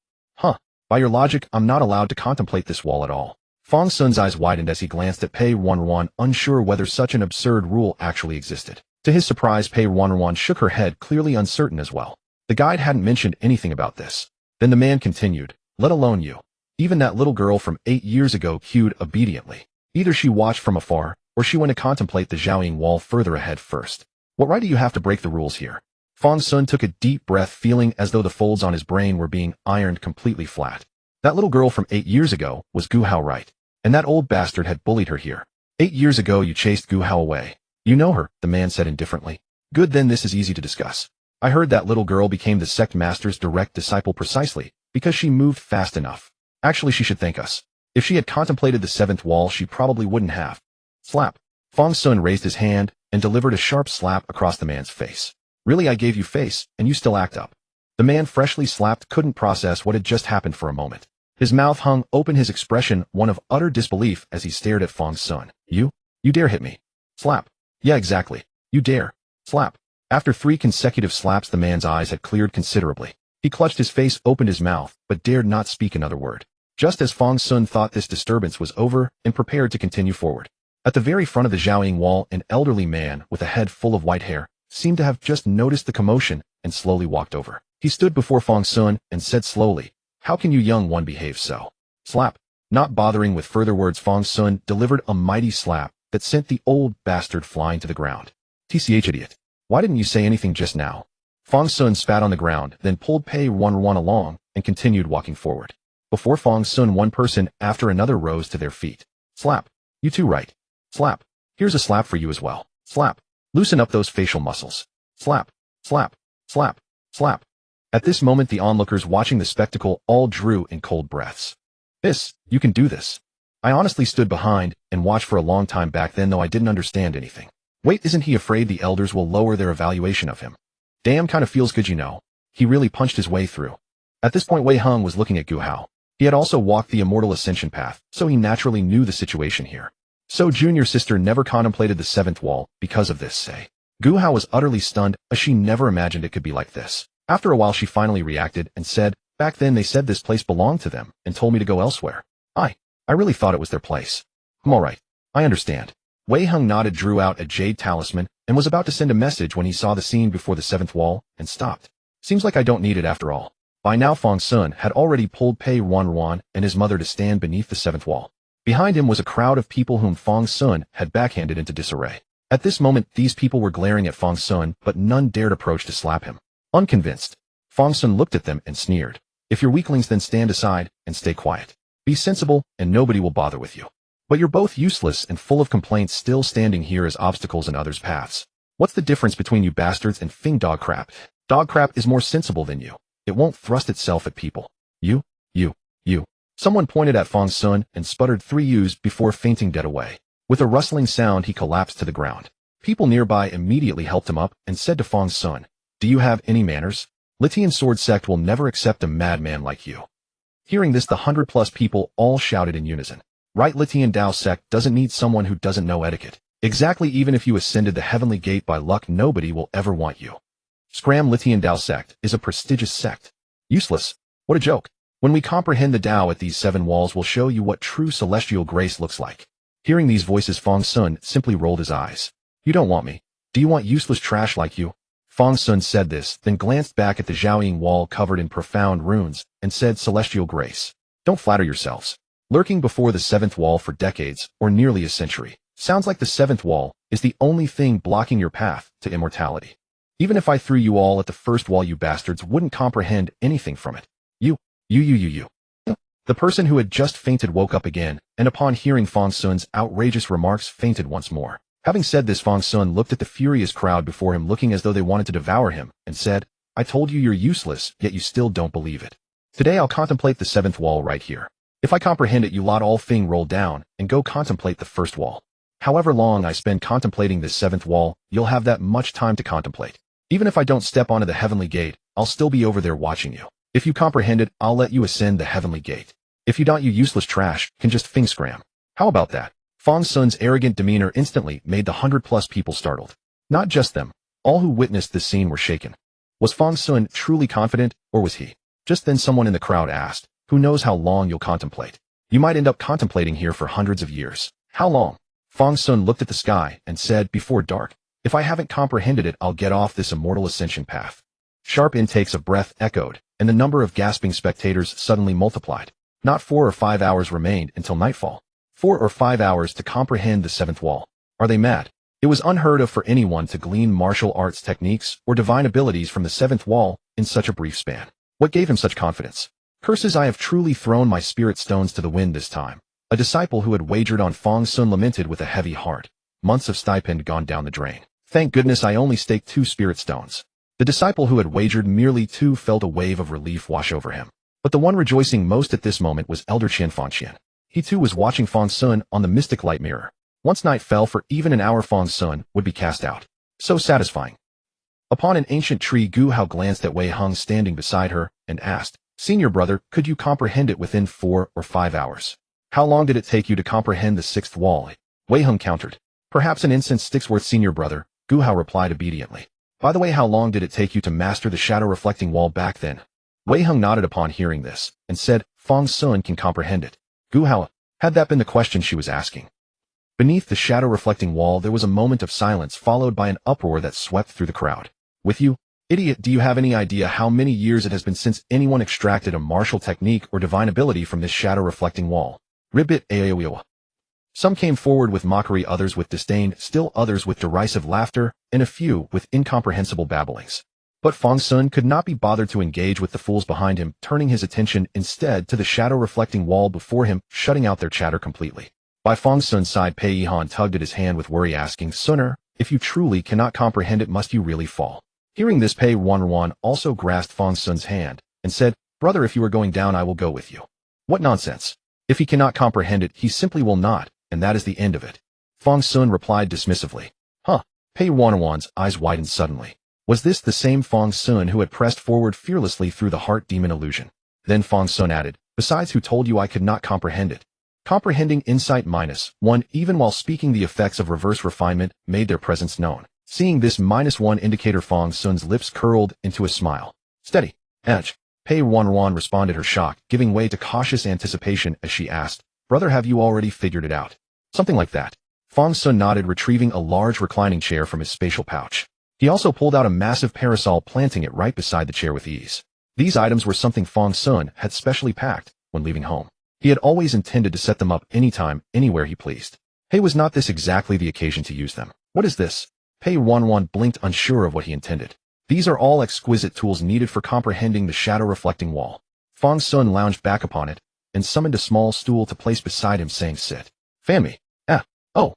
A: By your logic, I'm not allowed to contemplate this wall at all. Fang Xun's eyes widened as he glanced at Pei Ruanruan, unsure whether such an absurd rule actually existed. To his surprise, Pei Ruanruan shook her head, clearly uncertain as well. The guide hadn't mentioned anything about this. Then the man continued, let alone you. Even that little girl from 8 years ago queued obediently. Either she watched from afar, or she went to contemplate the Zhaoying wall further ahead first. What right do you have to break the rules here? Fang Xun took a deep breath, feeling as though the folds on his brain were being ironed completely flat. That little girl from 8 years ago was Gu Hao, right? And that old bastard had bullied her here. 8 years ago you chased Gu Hao away. You know her, the man said indifferently. Good, then this is easy to discuss. I heard that little girl became the sect master's direct disciple precisely because she moved fast enough. Actually, she should thank us. If she had contemplated the seventh wall, she probably wouldn't have. Slap. Fang Xun raised his hand and delivered a sharp slap across the man's face. Really, I gave you face, and you still act up. The man freshly slapped couldn't process what had just happened for a moment. His mouth hung open, his expression one of utter disbelief as he stared at Fang Xun. You dare hit me? Slap. Yeah, exactly. You dare. Slap. After 3 consecutive slaps, the man's eyes had cleared considerably. He clutched his face, opened his mouth, but dared not speak another word. Just as Fang Xun thought this disturbance was over and prepared to continue forward. At the very front of the Zhaoying wall, an elderly man with a head full of white hair seemed to have just noticed the commotion and slowly walked over. He stood before Fang Xun and said slowly, how can you young one behave so? Slap. Not bothering with further words, Fang Xun delivered a mighty slap that sent the old bastard flying to the ground. TCH, idiot. Why didn't you say anything just now? Fang Xun spat on the ground, then pulled Pei Ruanruan along and continued walking forward. Before Fang Xun, one person after another rose to their feet. Slap. You too, right? Slap. Here's a slap for you as well. Slap. Loosen up those facial muscles. Slap. Slap. Slap. Slap. At this moment, the onlookers watching the spectacle all drew in cold breaths. You can do this. I honestly stood behind and watched for a long time back then, though I didn't understand anything. Wait, isn't he afraid the elders will lower their evaluation of him? Damn, kind of feels good, you know. He really punched his way through. At this point, Wei Heng was looking at Gu Hao. He had also walked the immortal ascension path, so he naturally knew the situation here. So junior sister never contemplated the seventh wall because of this, say. Gu Hao was utterly stunned, as she never imagined it could be like this. After a while, she finally reacted and said, back then they said this place belonged to them and told me to go elsewhere. I really thought it was their place. I'm alright. I understand. Wei Heng nodded, drew out a jade talisman, and was about to send a message when he saw the scene before the seventh wall and stopped. Seems like I don't need it after all. By now, Fang Xun had already pulled Pei Ruanruan and his mother to stand beneath the seventh wall. Behind him was a crowd of people whom Fang Xun had backhanded into disarray. At this moment, these people were glaring at Fang Xun, but none dared approach to slap him. Unconvinced, Fang Xun looked at them and sneered. If you're weaklings, then stand aside and stay quiet. Be sensible, and nobody will bother with you. But you're both useless and full of complaints, still standing here as obstacles in others' paths. What's the difference between you bastards and Fing dog crap? Dog crap is more sensible than you. It won't thrust itself at people. You. Someone pointed at Fang Xun and sputtered 3 U's before fainting dead away. With a rustling sound, he collapsed to the ground. People nearby immediately helped him up and said to Fang Xun, do you have any manners? Litian Sword Sect will never accept a madman like you. Hearing this, the 100+ people all shouted in unison. Right, Litian Dao Sect doesn't need someone who doesn't know etiquette. Exactly, even if you ascended the heavenly gate by luck, nobody will ever want you. Scram, Litian Dao Sect is a prestigious sect. Useless. What a joke. When we comprehend the Dao at these 7 walls, we'll show you what true celestial grace looks like. Hearing these voices, Fang Xun simply rolled his eyes. You don't want me. Do you want useless trash like you? Fang Xun said this, then glanced back at the Zhaoying wall covered in profound runes, and said, celestial grace. Don't flatter yourselves. Lurking before the 7th wall for decades, or nearly a century, sounds like the 7th wall is the only thing blocking your path to immortality. Even if I threw you all at the first wall, you bastards wouldn't comprehend anything from it. You. The person who had just fainted woke up again, and upon hearing Fang Xun's outrageous remarks, fainted once more. Having said this, Fang Xun looked at the furious crowd before him, looking as though they wanted to devour him, and said, I told you you're useless, yet you still don't believe it. Today I'll contemplate the seventh wall right here. If I comprehend it, you lot all thing roll down, and go contemplate the first wall. However long I spend contemplating this seventh wall, you'll have that much time to contemplate. Even if I don't step onto the heavenly gate, I'll still be over there watching you. If you comprehend it, I'll let you ascend the heavenly gate. If you don't, you useless trash can just fing scram. How about that? Fang Xun's arrogant demeanor instantly made the 100+ people startled. Not just them. All who witnessed this scene were shaken. Was Fang Xun truly confident, or was he? Just then someone in the crowd asked, who knows how long you'll contemplate? You might end up contemplating here for hundreds of years. How long? Fang Xun looked at the sky and said, before dark. If I haven't comprehended it, I'll get off this immortal ascension path. Sharp intakes of breath echoed, and the number of gasping spectators suddenly multiplied. Not 4 or 5 hours remained until nightfall. 4 or 5 hours to comprehend the seventh wall. Are they mad? It was unheard of for anyone to glean martial arts techniques or divine abilities from the seventh wall in such a brief span. What gave him such confidence? Curses, I have truly thrown my spirit stones to the wind this time. A disciple who had wagered on Fang Xun lamented with a heavy heart. Months of stipend gone down the drain. Thank goodness I only staked 2 spirit stones. The disciple who had wagered merely 2 felt a wave of relief wash over him. But the one rejoicing most at this moment was Elder Qian Fangqian. He too was watching Fang Xun on the mystic light mirror. Once night fell, for even an hour Fang Xun would be cast out. So satisfying. Upon an ancient tree, Gu Hao glanced at Wei Hung standing beside her and asked, Senior brother, could you comprehend it within 4 or 5 hours? How long did it take you to comprehend the 6th wall? Wei Hung countered. Perhaps an incense stick's worth, senior brother, Gu Hao replied obediently. By the way, how long did it take you to master the shadow-reflecting wall back then? Wei Hung nodded upon hearing this, and said, Fang Xun can comprehend it. Gu Hao, had that been the question she was asking? Beneath the shadow-reflecting wall there was a moment of silence followed by an uproar that swept through the crowd. With you? Idiot, do you have any idea how many years it has been since anyone extracted a martial technique or divine ability from this shadow-reflecting wall? Ribbit Aoiwa. Some came forward with mockery, others with disdain, still others with derisive laughter, and a few with incomprehensible babblings. But Fang Xun could not be bothered to engage with the fools behind him, turning his attention instead to the shadow-reflecting wall before him, shutting out their chatter completely. By Fang Xun's side, Pei Yihan tugged at his hand with worry, asking, Sunner, if you truly cannot comprehend it, must you really fall? Hearing this, Pei Ruanruan also grasped Fang Xun's hand, and said, Brother, if you are going down, I will go with you. What nonsense! If he cannot comprehend it, he simply will not, and that is the end of it. Fang Xun replied dismissively. Huh? Pei Ruanruan's eyes widened suddenly. Was this the same Fang Xun who had pressed forward fearlessly through the heart demon illusion? Then Fang Xun added, Besides, who told you I could not comprehend it? Comprehending insight -1, even while speaking, the effects of reverse refinement made their presence known. Seeing this -1 indicator, Fang Xun's lips curled into a smile. Steady, edge. Pei Ruanruan responded, her shock giving way to cautious anticipation as she asked, Brother, have you already figured it out? Something like that. Fang Xun nodded, retrieving a large reclining chair from his spatial pouch. He also pulled out a massive parasol, planting it right beside the chair with ease. These items were something Fang Xun had specially packed when leaving home. He had always intended to set them up anytime, anywhere he pleased. Hey, was not this exactly the occasion to use them? What is this? Pei Ruanruan blinked, unsure of what he intended. These are all exquisite tools needed for comprehending the shadow-reflecting wall. Fang Xun lounged back upon it, and summoned a small stool to place beside him, saying, Sit. Fan me. Oh.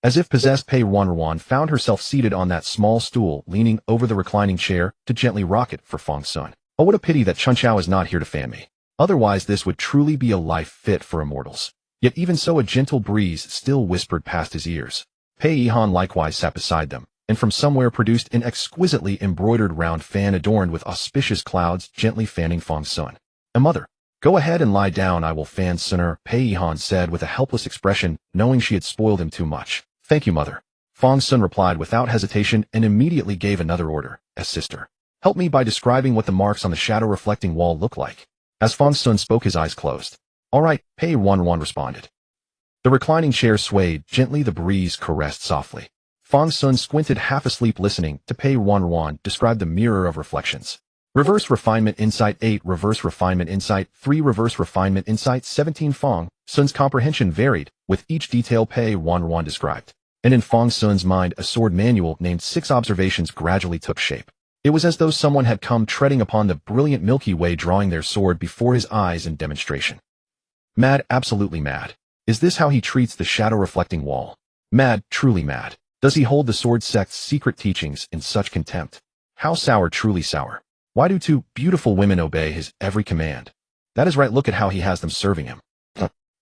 A: As if possessed, Pei Ruanruan found herself seated on that small stool, leaning over the reclining chair to gently rock it for Fang Xun. Oh, what a pity that Chunqiao is not here to fan me. Otherwise this would truly be a life fit for immortals. Yet even so, a gentle breeze still whispered past his ears. Pei Yihan likewise sat beside them, and from somewhere produced an exquisitely embroidered round fan adorned with auspicious clouds, gently fanning Fang Xun. Mother, go ahead and lie down, I will fan sooner, Pei Yihan said with a helpless expression, knowing she had spoiled him too much. Thank you, mother. Fang Xun replied without hesitation and immediately gave another order, as sister. Help me by describing what the marks on the shadow-reflecting wall look like. As Fang Xun spoke, his eyes closed. All right, Pei Ruanruan responded. The reclining chair swayed gently, the breeze caressed softly. Fang Xun squinted, half asleep, listening to Pei Ruanruan describe the mirror of reflections. Reverse refinement insight 8, reverse refinement insight 3, reverse refinement insight 17. Fang Xun's comprehension varied with each detail Pei Ruanruan described. And in Fang Xun's mind, a sword manual named 6 Observations gradually took shape. It was as though someone had come treading upon the brilliant Milky Way, drawing their sword before his eyes in demonstration. Mad, absolutely mad. Is this how he treats the shadow-reflecting wall? Mad, truly mad. Does he hold the sword sect's secret teachings in such contempt? How sour, truly sour. Why do two beautiful women obey his every command? That is right, look at how he has them serving him.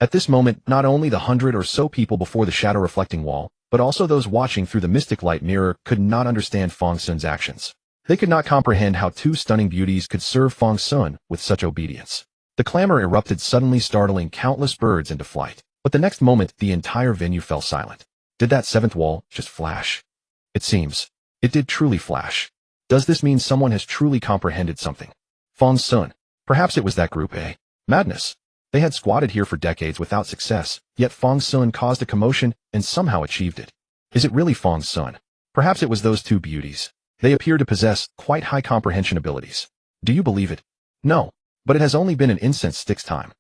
A: At this moment, not only the 100 or so people before the shadow-reflecting wall, but also those watching through the mystic light mirror could not understand Fang Xun's actions. They could not comprehend how two stunning beauties could serve Fang Xun with such obedience. The clamor erupted suddenly, startling countless birds into flight. But the next moment, the entire venue fell silent. Did that seventh wall just flash? It seems. It did truly flash. Does this mean someone has truly comprehended something? Fang Xun. Perhaps it was that group, eh? Madness. They had squatted here for decades without success, yet Fang Xun caused a commotion and somehow achieved it. Is it really Fang Xun? Perhaps it was those two beauties. They appear to possess quite high comprehension abilities. Do you believe it? No. But it has only been an incense stick's time.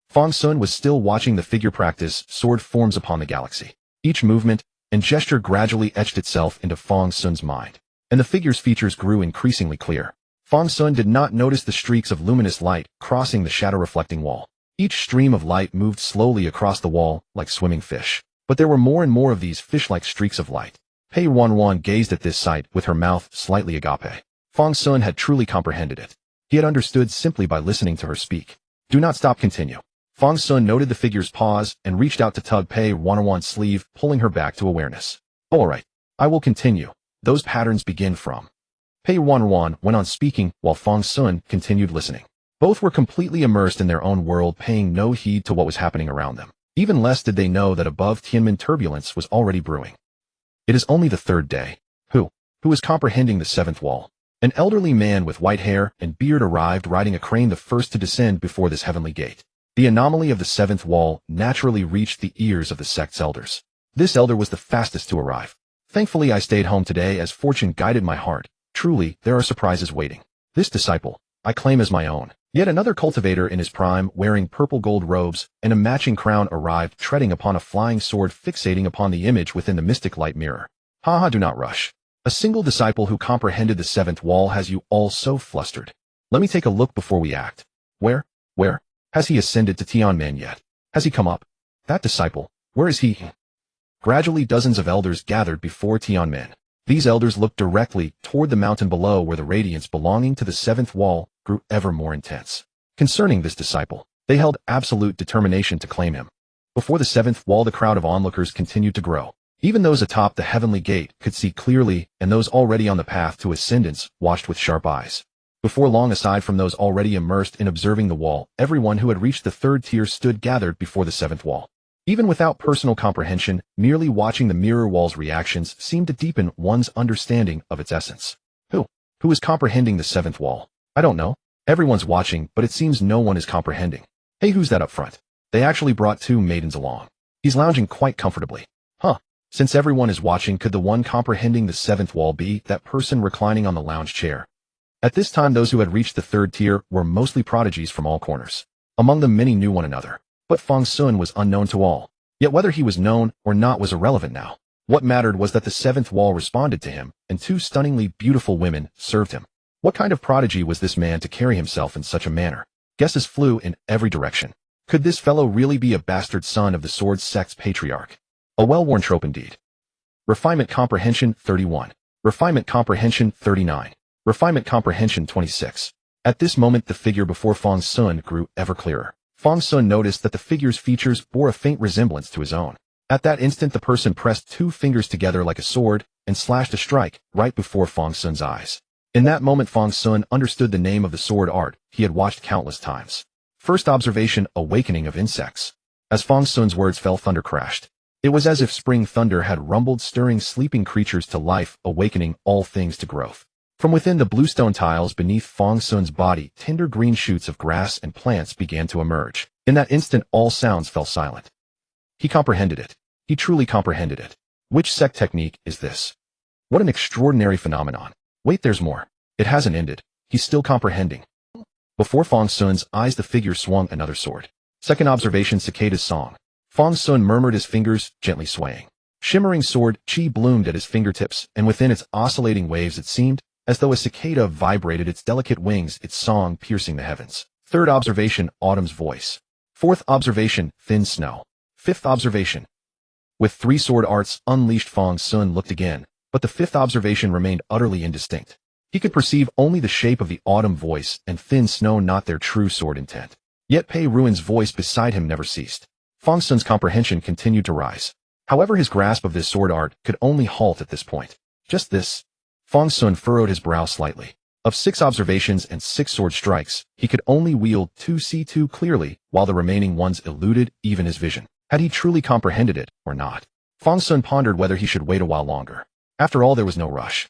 A: Fang Xun was still watching the figure practice sword forms upon the galaxy. Each movement and gesture gradually etched itself into Fang Xun's mind, and the figure's features grew increasingly clear. Fang Xun did not notice the streaks of luminous light crossing the shadow-reflecting wall. Each stream of light moved slowly across the wall like swimming fish. But there were more and more of these fish-like streaks of light. Pei Ruanruan gazed at this sight with her mouth slightly agape. Fang Xun had truly comprehended it. He had understood simply by listening to her speak. Do not stop, continue. Fang Xun noted the figure's pause and reached out to tug Pei Ruanruan's sleeve, pulling her back to awareness. All right. I will continue. Those patterns begin from. Pei Ruanruan went on speaking while Fang Xun continued listening. Both were completely immersed in their own world, paying no heed to what was happening around them. Even less did they know that above Tianmen turbulence was already brewing. It is only the third day. Who is comprehending the seventh wall? An elderly man with white hair and beard arrived riding a crane, the first to descend before this heavenly gate. The anomaly of the seventh wall naturally reached the ears of the sect's elders. This elder was the fastest to arrive. Thankfully, I stayed home today as fortune guided my heart. Truly, there are surprises waiting. This disciple, I claim as my own. Yet another cultivator in his prime, wearing purple gold robes and a matching crown, arrived, treading upon a flying sword, fixating upon the image within the mystic light mirror. Haha, do not rush. A single disciple who comprehended the seventh wall has you all so flustered. Let me take a look before we act. Where? Has he ascended to Tianmen yet? Has he come up? That disciple, where is he? Gradually dozens of elders gathered before Tianmen. These elders looked directly toward the mountain below, where the radiance belonging to the seventh wall grew ever more intense. Concerning this disciple, they held absolute determination to claim him. Before the seventh wall, the crowd of onlookers continued to grow. Even those atop the heavenly gate could see clearly, and those already on the path to ascendance watched with sharp eyes. Before long, aside from those already immersed in observing the wall, everyone who had reached the third tier stood gathered before the seventh wall. Even without personal comprehension, merely watching the mirror wall's reactions seemed to deepen one's understanding of its essence. Who is comprehending the seventh wall? I don't know. Everyone's watching, but it seems no one is comprehending. Hey, who's that up front? They actually brought two maidens along. He's lounging quite comfortably. Since everyone is watching, could the one comprehending the seventh wall be that person reclining on the lounge chair? At this time, those who had reached the third tier were mostly prodigies from all corners. Among them, many knew one another. But Fang Xun was unknown to all. Yet whether he was known or not was irrelevant now. What mattered was that the seventh wall responded to him, and two stunningly beautiful women served him. What kind of prodigy was this man to carry himself in such a manner? Guesses flew in every direction. Could this fellow really be a bastard son of the Sword Sect's patriarch? A well-worn trope indeed. Refinement Comprehension 31. Refinement Comprehension 39. Refinement Comprehension 26. At this moment, the figure before Fang Xun grew ever clearer. Fang Xun noticed that the figure's features bore a faint resemblance to his own. At that instant, the person pressed two fingers together like a sword and slashed a strike right before Fang Xun's eyes. In that moment, Fang Xun understood the name of the sword art he had watched countless times. First observation: Awakening of Insects. As Fang Xun's words fell, thunder crashed. It was as if spring thunder had rumbled, stirring sleeping creatures to life, awakening all things to growth. From within the bluestone tiles beneath Fang Xun's body, tender green shoots of grass and plants began to emerge. In that instant, all sounds fell silent. He comprehended it. He truly comprehended it. Which sect technique is this? What an extraordinary phenomenon. Wait, there's more. It hasn't ended. He's still comprehending. Before Fang Xun's eyes, the figure swung another sword. Second observation: Cicada's song. Fang Xun murmured, his fingers gently swaying. Shimmering sword chi bloomed at his fingertips, and within its oscillating waves it seemed as though a cicada vibrated its delicate wings, its song piercing the heavens. Third observation: Autumn's voice. Fourth observation: Thin snow. Fifth observation. With three sword arts unleashed, Fang Xun looked again, but the fifth observation remained utterly indistinct. He could perceive only the shape of the autumn voice and thin snow, not their true sword intent. Yet Pei Ruan's voice beside him never ceased. Fang Xun's comprehension continued to rise. However, his grasp of this sword art could only halt at this point. Just this. Fang Xun furrowed his brow slightly. Of 6 observations and 6 sword strikes, he could only wield 2 clearly, while the remaining ones eluded even his vision. Had he truly comprehended it, or not? Fang Xun pondered whether he should wait a while longer. After all, there was no rush.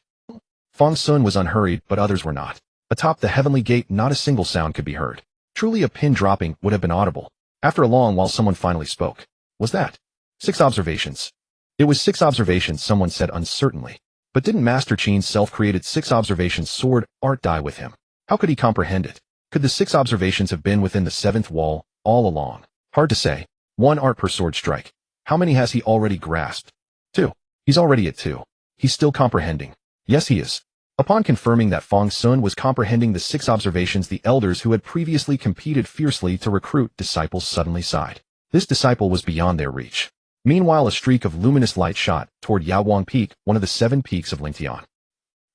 A: Fang Xun was unhurried, but others were not. Atop the heavenly gate, not a single sound could be heard. Truly, a pin dropping would have been audible. After a long while, someone finally spoke. Was that 6 observations? It was 6 observations, someone said uncertainly. But didn't Master Qin's self-created 6 observations sword art die with him? How could he comprehend it? Could the 6 observations have been within the 7th wall all along? Hard to say. 1 art per sword strike. How many has he already grasped? 2. He's already at 2. He's still comprehending. Yes, he is. Upon confirming that Fang Xun was comprehending the 6 observations, the elders who had previously competed fiercely to recruit disciples suddenly sighed. This disciple was beyond their reach. Meanwhile, a streak of luminous light shot toward Yaoguang Peak, one of the 7 peaks of Lingtian.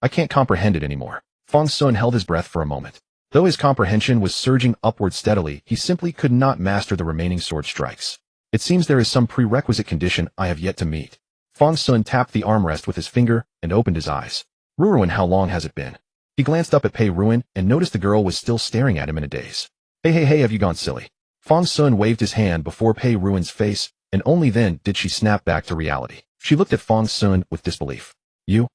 A: I can't comprehend it anymore. Fang Xun held his breath for a moment. Though his comprehension was surging upward steadily, he simply could not master the remaining sword strikes. It seems there is some prerequisite condition I have yet to meet. Fang Xun tapped the armrest with his finger and opened his eyes. Ruan, how long has it been? He glanced up at Pei Ruan and noticed the girl was still staring at him in a daze. Hey, have you gone silly? Fang Xun waved his hand before Pei Ruan's face, and only then did she snap back to reality. She looked at Fang Xun with disbelief. You?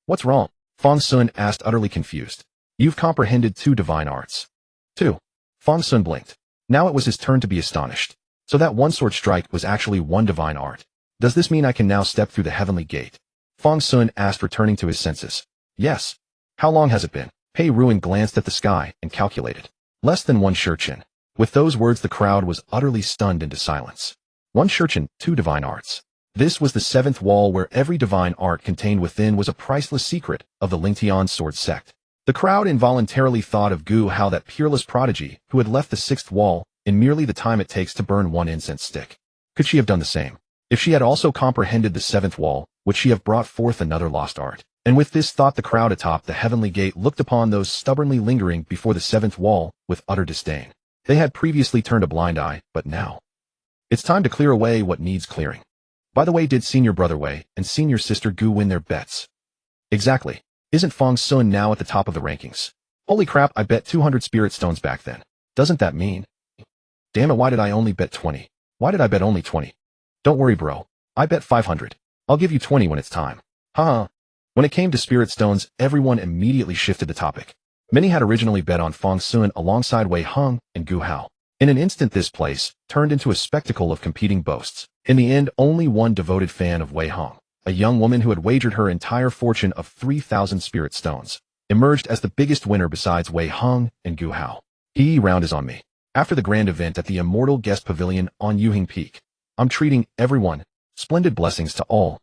A: What's wrong? Fang Xun asked, utterly confused. You've comprehended 2 divine arts. 2. Fang Xun blinked. Now it was his turn to be astonished. So that 1 sword strike was actually 1 divine art. Does this mean I can now step through the heavenly gate? Fang Xun asked, returning to his senses. Yes. How long has it been? Pei Ruan glanced at the sky and calculated. Less than 1 shurchen. With those words, the crowd was utterly stunned into silence. 1 shurchen, 2 divine arts. This was the 7th wall, where every divine art contained within was a priceless secret of the Lingtian sword sect. The crowd involuntarily thought of Gu Hao, that peerless prodigy who had left the 6th wall in merely the time it takes to burn 1 incense stick. Could she have done the same? If she had also comprehended the 7th wall, would she have brought forth another lost art? And with this thought, the crowd atop the heavenly gate looked upon those stubbornly lingering before the 7th wall with utter disdain. They had previously turned a blind eye, but now it's time to clear away what needs clearing. By the way, did senior brother Wei and senior sister Gu win their bets? Exactly. Isn't Fang Xun now at the top of the rankings? Holy crap, I bet 200 spirit stones back then. Doesn't that mean? Damn it, why did I only bet 20? Why did I bet only 20? Don't worry, bro. I bet 500. I'll give you 20 when it's time. Haha. When it came to spirit stones, everyone immediately shifted the topic. Many had originally bet on Fang Xun alongside Wei Heng and Gu Hao. In an instant, this place turned into a spectacle of competing boasts. In the end, only one devoted fan of Wei Heng, a young woman who had wagered her entire fortune of 3,000 spirit stones, emerged as the biggest winner besides Wei Heng and Gu Hao. Round is on me. After the grand event at the Immortal Guest Pavilion on Yuhing Peak, I'm treating everyone. Splendid blessings to all.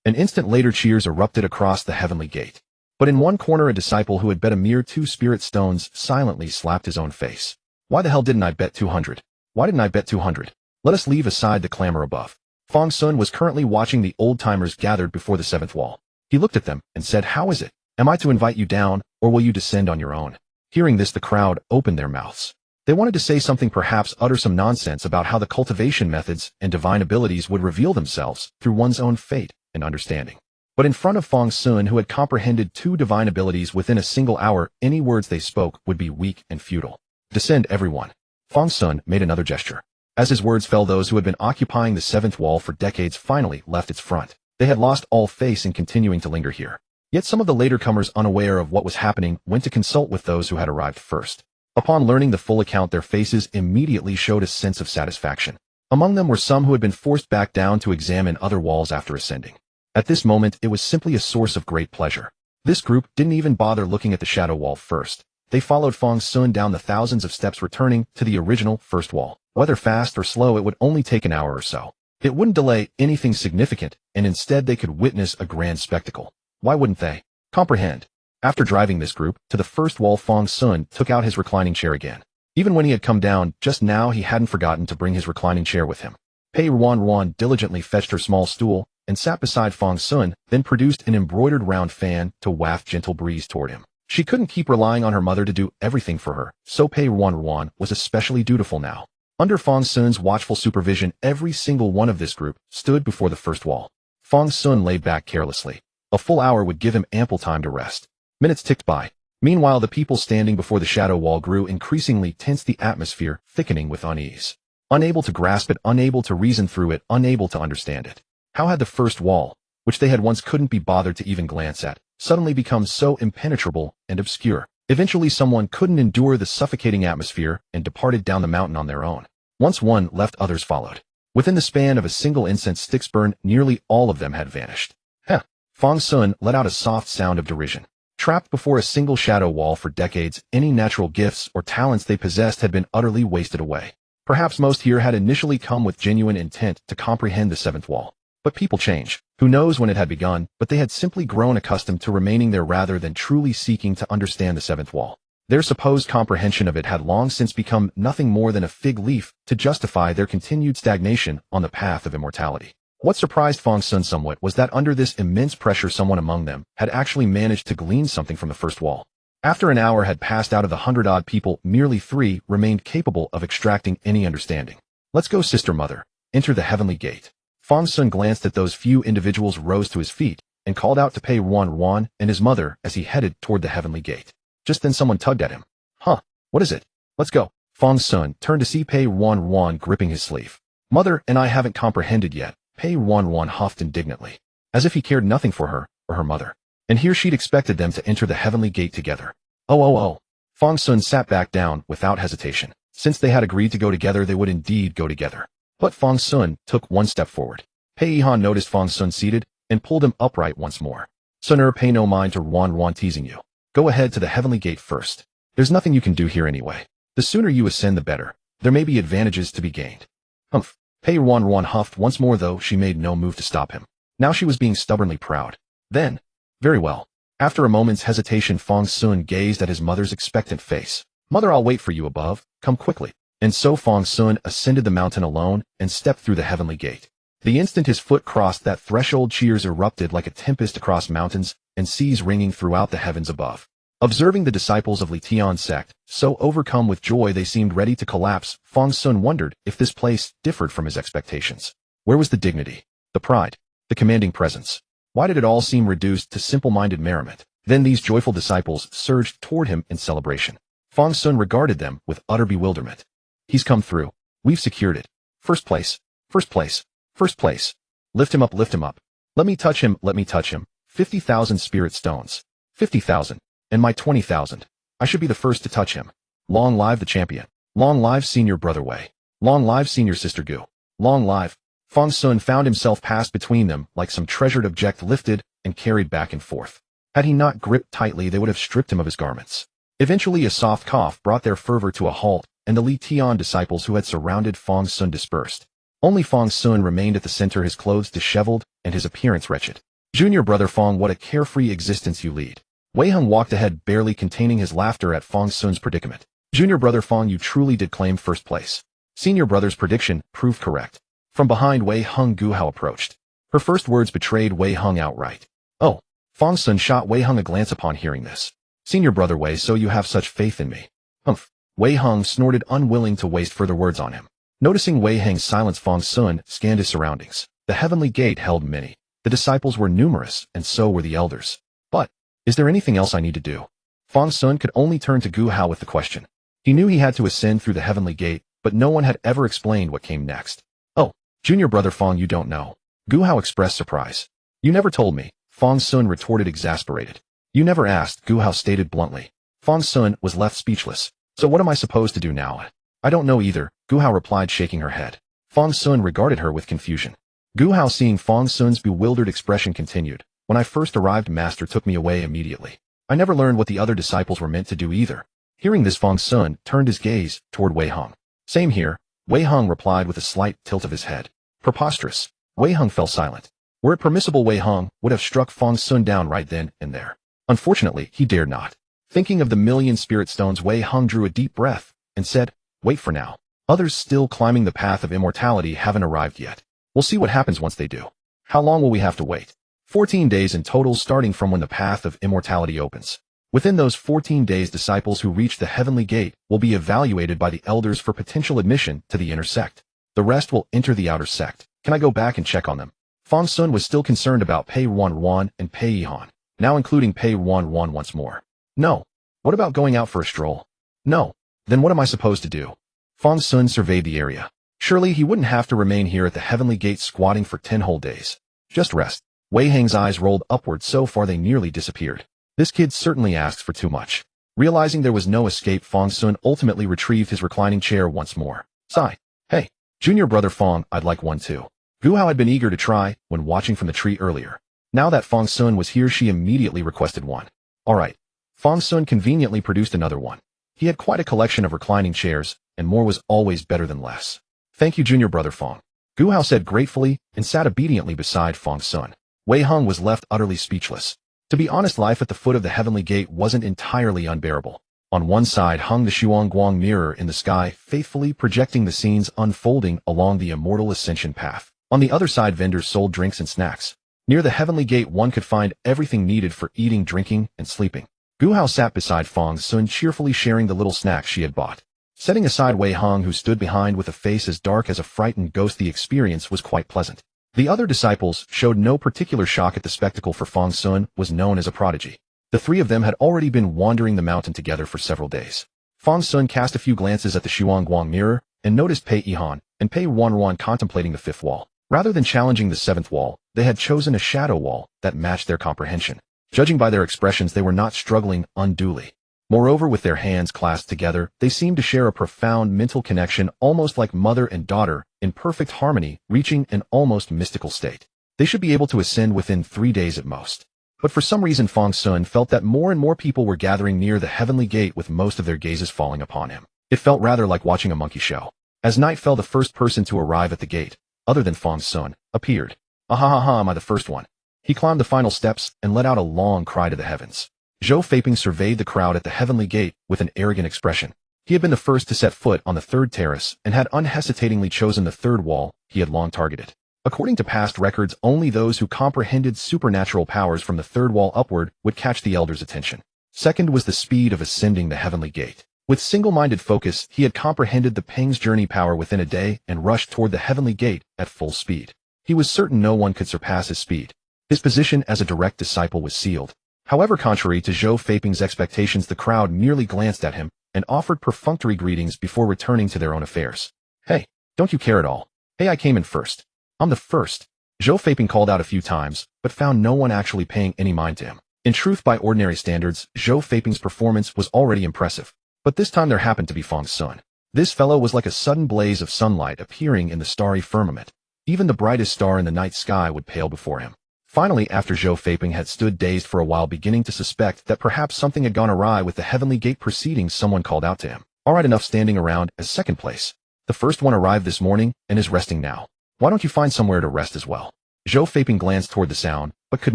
A: An instant later, cheers erupted across the heavenly gate. But in one corner, a disciple who had bet a mere 2 spirit stones silently slapped his own face. Why the hell didn't I bet 200? Why didn't I bet 200? Let us leave aside the clamor above. Fang Xun was currently watching the old-timers gathered before the 7th wall. He looked at them and said, "How is it? Am I to invite you down, or will you descend on your own?" Hearing this, the crowd opened their mouths. They wanted to say something, perhaps utter some nonsense about how the cultivation methods and divine abilities would reveal themselves through one's own fate and understanding. But in front of Fang Xun, who had comprehended 2 divine abilities within a single hour, any words they spoke would be weak and futile. Descend, everyone. Fang Xun made another gesture. As his words fell, those who had been occupying the 7th wall for decades finally left its front. They had lost all faith in continuing to linger here. Yet some of the later comers, unaware of what was happening, went to consult with those who had arrived first. Upon learning the full account, their faces immediately showed a sense of satisfaction. Among them were some who had been forced back down to examine other walls after ascending. At this moment, it was simply a source of great pleasure. This group didn't even bother looking at the shadow wall first. They followed Fang Xun down the thousands of steps, returning to the original first wall. Whether fast or slow, it would only take an hour or so. It wouldn't delay anything significant, and instead they could witness a grand spectacle. Why wouldn't they? Comprehend. After driving this group to the first wall, Fang Xun took out his reclining chair again. Even when he had come down just now, he hadn't forgotten to bring his reclining chair with him. Pei Ruanruan diligently fetched her small stool and sat beside Fang Xun, then produced an embroidered round fan to waft gentle breeze toward him. She couldn't keep relying on her mother to do everything for her, so Pei Ruanruan was especially dutiful now. Under Fang Xun's watchful supervision, every single one of this group stood before the first wall. Fang Xun lay back carelessly. A full hour would give him ample time to rest. Minutes ticked by. Meanwhile, the people standing before the shadow wall grew increasingly tense, the atmosphere thickening with unease. Unable to grasp it, unable to reason through it, unable to understand it. How had the first wall, which they had once couldn't be bothered to even glance at, suddenly become so impenetrable and obscure? Eventually someone couldn't endure the suffocating atmosphere and departed down the mountain on their own. Once one left, others followed. Within the span of a single incense stick's burn, nearly all of them had vanished. Heh! Fang Xun let out a soft sound of derision. Trapped before a single shadow wall for decades, any natural gifts or talents they possessed had been utterly wasted away. Perhaps most here had initially come with genuine intent to comprehend the seventh wall. But people change. Who knows when it had begun, but they had simply grown accustomed to remaining there rather than truly seeking to understand the seventh wall. Their supposed comprehension of it had long since become nothing more than a fig leaf to justify their continued stagnation on the path of immortality. What surprised Fang Xun somewhat was that under this immense pressure someone among them had actually managed to glean something from the first wall. After an hour had passed, out of the 100-odd people, merely 3 remained capable of extracting any understanding. Let's go, sister mother. Enter the heavenly gate. Fang Xun glanced at those few individuals, rose to his feet, and called out to Pei Ruanruan and his mother as he headed toward the heavenly gate. Just then someone tugged at him. Huh, what is it? Let's go. Fang Xun turned to see Pei Ruanruan gripping his sleeve. Mother and I haven't comprehended yet, Pei Ruanruan huffed indignantly, as if he cared nothing for her or her mother. And here she'd expected them to enter the heavenly gate together. Oh. Fang Xun sat back down without hesitation. Since they had agreed to go together, they would indeed go together. But Fang Xun took one step forward. Pei Yihan noticed Fang Xun seated and pulled him upright once more. Sun'er, pay no mind to Ruanruan teasing you. Go ahead to the heavenly gate first. There's nothing you can do here anyway. The sooner you ascend, the better. There may be advantages to be gained. Humph. Pei Ruanruan huffed once more, though she made no move to stop him. Now she was being stubbornly proud. Then, very well. After a moment's hesitation, Fang Xun gazed at his mother's expectant face. Mother, I'll wait for you above. Come quickly. And so Fang Xun ascended the mountain alone and stepped through the heavenly gate. The instant his foot crossed that threshold, cheers erupted like a tempest across mountains and seas ringing throughout the heavens above. Observing the disciples of White Cloud Sect, so overcome with joy they seemed ready to collapse, Fang Xun wondered if this place differed from his expectations. Where was the dignity, the pride, the commanding presence? Why did it all seem reduced to simple-minded merriment? Then these joyful disciples surged toward him in celebration. Fang Xun regarded them with utter bewilderment. He's come through. We've secured it. First place. First place. First place. Lift him up, lift him up. Let me touch him, let me touch him. 50,000 spirit stones. 50,000. And my 20,000. I should be the first to touch him. Long live the champion. Long live senior brother Wei. Long live senior sister Gu. Long live. Fang Xun found himself passed between them like some treasured object, lifted and carried back and forth. Had he not gripped tightly, they would have stripped him of his garments. Eventually a soft cough brought their fervor to a halt, and the Li Tian disciples who had surrounded Fang Xun dispersed. Only Fang Xun remained at the center, his clothes disheveled and his appearance wretched. Junior brother Fang, what a carefree existence you lead. Wei Hung walked ahead, barely containing his laughter at Fang Xun's predicament. Junior brother Fang, you truly did claim first place. Senior brother's prediction proved correct. From behind, Wei Hung Gu Hao approached. Her first words betrayed Wei Hung outright. Oh. Fang Xun shot Wei Hung a glance upon hearing this. Senior brother Wei, so you have such faith in me. Humph. Wei Hung snorted, unwilling to waste further words on him. Noticing Wei Hung's silence, Fang Xun scanned his surroundings. The heavenly gate held many. The disciples were numerous, and so were the elders. But, is there anything else I need to do? Fang Xun could only turn to Gu Hao with the question. He knew he had to ascend through the heavenly gate, but no one had ever explained what came next. Oh, junior brother Fang, you don't know. Gu Hao expressed surprise. You never told me, Fang Xun retorted, exasperated. You never asked, Gu Hao stated bluntly. Fang Xun was left speechless. So what am I supposed to do now? I don't know either, Gu Hao replied, shaking her head. Fang Xun regarded her with confusion. Gu Hao, seeing Fang Xun's bewildered expression, continued. When I first arrived, Master took me away immediately. I never learned what the other disciples were meant to do either. Hearing this, Fang Xun turned his gaze toward Wei Hung. Same here, Wei Hung replied with a slight tilt of his head. Preposterous. Wei Hung fell silent. Were it permissible, Wei Hung would have struck Fang Xun down right then and there. Unfortunately, he dared not. Thinking of the 1,000,000 spirit stones, Wei Hung drew a deep breath and said, wait for now. Others still climbing the path of immortality haven't arrived yet. We'll see what happens once they do. How long will we have to wait? 14 days in total, starting from when the path of immortality opens. Within those 14 days, disciples who reach the heavenly gate will be evaluated by the elders for potential admission to the inner sect. The rest will enter the outer sect. Can I go back and check on them? Fang Xun was still concerned about Pei Ruanruan and Pei Yihan, now including Pei Ruanruan once more. No. What about going out for a stroll? No. Then what am I supposed to do? Fang Xun surveyed the area. Surely he wouldn't have to remain here at the heavenly gate squatting for 10 whole days. Just rest. Wei Hang's eyes rolled upward so far they nearly disappeared. This kid certainly asks for too much. Realizing there was no escape, Fang Xun ultimately retrieved his reclining chair once more. Sigh. Hey, junior brother Fang, I'd like one too. Gu Hao had been eager to try when watching from the tree earlier. Now that Fang Xun was here, she immediately requested one. Alright. Fang Xun conveniently produced another one. He had quite a collection of reclining chairs, and more was always better than less. Thank you, junior brother Fang. Gu Hao said gratefully and sat obediently beside Fang Xun. Wei Heng was left utterly speechless. To be honest, life at the foot of the heavenly gate wasn't entirely unbearable. On one side hung the Xuanguang mirror in the sky, faithfully projecting the scenes unfolding along the immortal ascension path. On the other side, vendors sold drinks and snacks. Near the heavenly gate, one could find everything needed for eating, drinking, and sleeping. Gu Hao sat beside Fang Xun, cheerfully sharing the little snacks she had bought. Setting aside Wei Heng, who stood behind with a face as dark as a frightened ghost, the experience was quite pleasant. The other disciples showed no particular shock at the spectacle, for Fang Xun was known as a prodigy. The three of them had already been wandering the mountain together for several days. Fang Xun cast a few glances at the Xuanguang mirror and noticed Pei Yihan and Pei Ruanruan contemplating the fifth wall. Rather than challenging the seventh wall, they had chosen a shadow wall that matched their comprehension. Judging by their expressions, they were not struggling unduly. Moreover, with their hands clasped together, they seemed to share a profound mental connection, almost like mother and daughter, in perfect harmony, reaching an almost mystical state. They should be able to ascend within 3 days at most. But for some reason, Fang Xun felt that more and more people were gathering near the heavenly gate, with most of their gazes falling upon him. It felt rather like watching a monkey show. As night fell, the first person to arrive at the gate, other than Fang Xun, appeared. Ahahaha, am I the first one? He climbed the final steps and let out a long cry to the heavens. Zhou Feiping surveyed the crowd at the heavenly gate with an arrogant expression. He had been the first to set foot on the third terrace and had unhesitatingly chosen the third wall he had long targeted. According to past records, only those who comprehended supernatural powers from the third wall upward would catch the elder's attention. Second was the speed of ascending the heavenly gate. With single-minded focus, he had comprehended the Peng's journey power within a day and rushed toward the heavenly gate at full speed. He was certain no one could surpass his speed. His position as a direct disciple was sealed. However, contrary to Zhou Feiping's expectations, the crowd merely glanced at him and offered perfunctory greetings before returning to their own affairs. Hey, don't you care at all? Hey, I came in first. I'm the first. Zhou Feiping called out a few times, but found no one actually paying any mind to him. In truth, by ordinary standards, Zhou Feiping's performance was already impressive. But this time there happened to be Fang Xun. This fellow was like a sudden blaze of sunlight appearing in the starry firmament. Even the brightest star in the night sky would pale before him. Finally, after Zhou Feiping had stood dazed for a while, beginning to suspect that perhaps something had gone awry with the heavenly gate proceedings, someone called out to him. All right, enough standing around. As second place. The first one arrived this morning and is resting now. Why don't you find somewhere to rest as well? Zhou Feiping glanced toward the sound, but could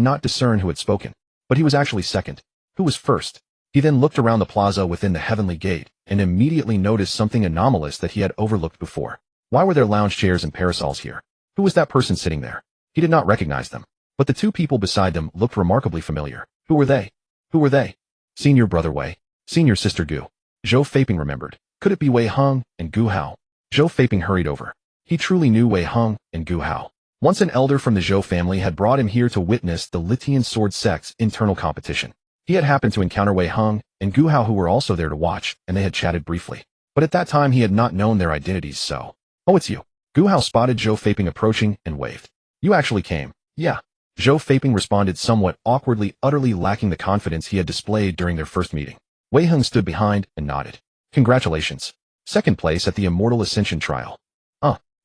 A: not discern who had spoken. But he was actually second. Who was first? He then looked around the plaza within the heavenly gate and immediately noticed something anomalous that he had overlooked before. Why were there lounge chairs and parasols here? Who was that person sitting there? He did not recognize them. But the two people beside them looked remarkably familiar. Who were they? Who were they? Senior brother Wei. Senior sister Gu. Zhou Feiping remembered. Could it be Wei Heng and Gu Hao? Zhou Feiping hurried over. He truly knew Wei Heng and Gu Hao. Once an elder from the Zhou family had brought him here to witness the Litian sword sect's internal competition. He had happened to encounter Wei Heng and Gu Hao, who were also there to watch, and they had chatted briefly. But at that time he had not known their identities, so... Oh, it's you. Gu Hao spotted Zhou Feiping approaching and waved. You actually came. Yeah. Zhou Feiping responded somewhat awkwardly, utterly lacking the confidence he had displayed during their first meeting. Wei Heng stood behind and nodded. Congratulations. Second place at the Immortal Ascension trial.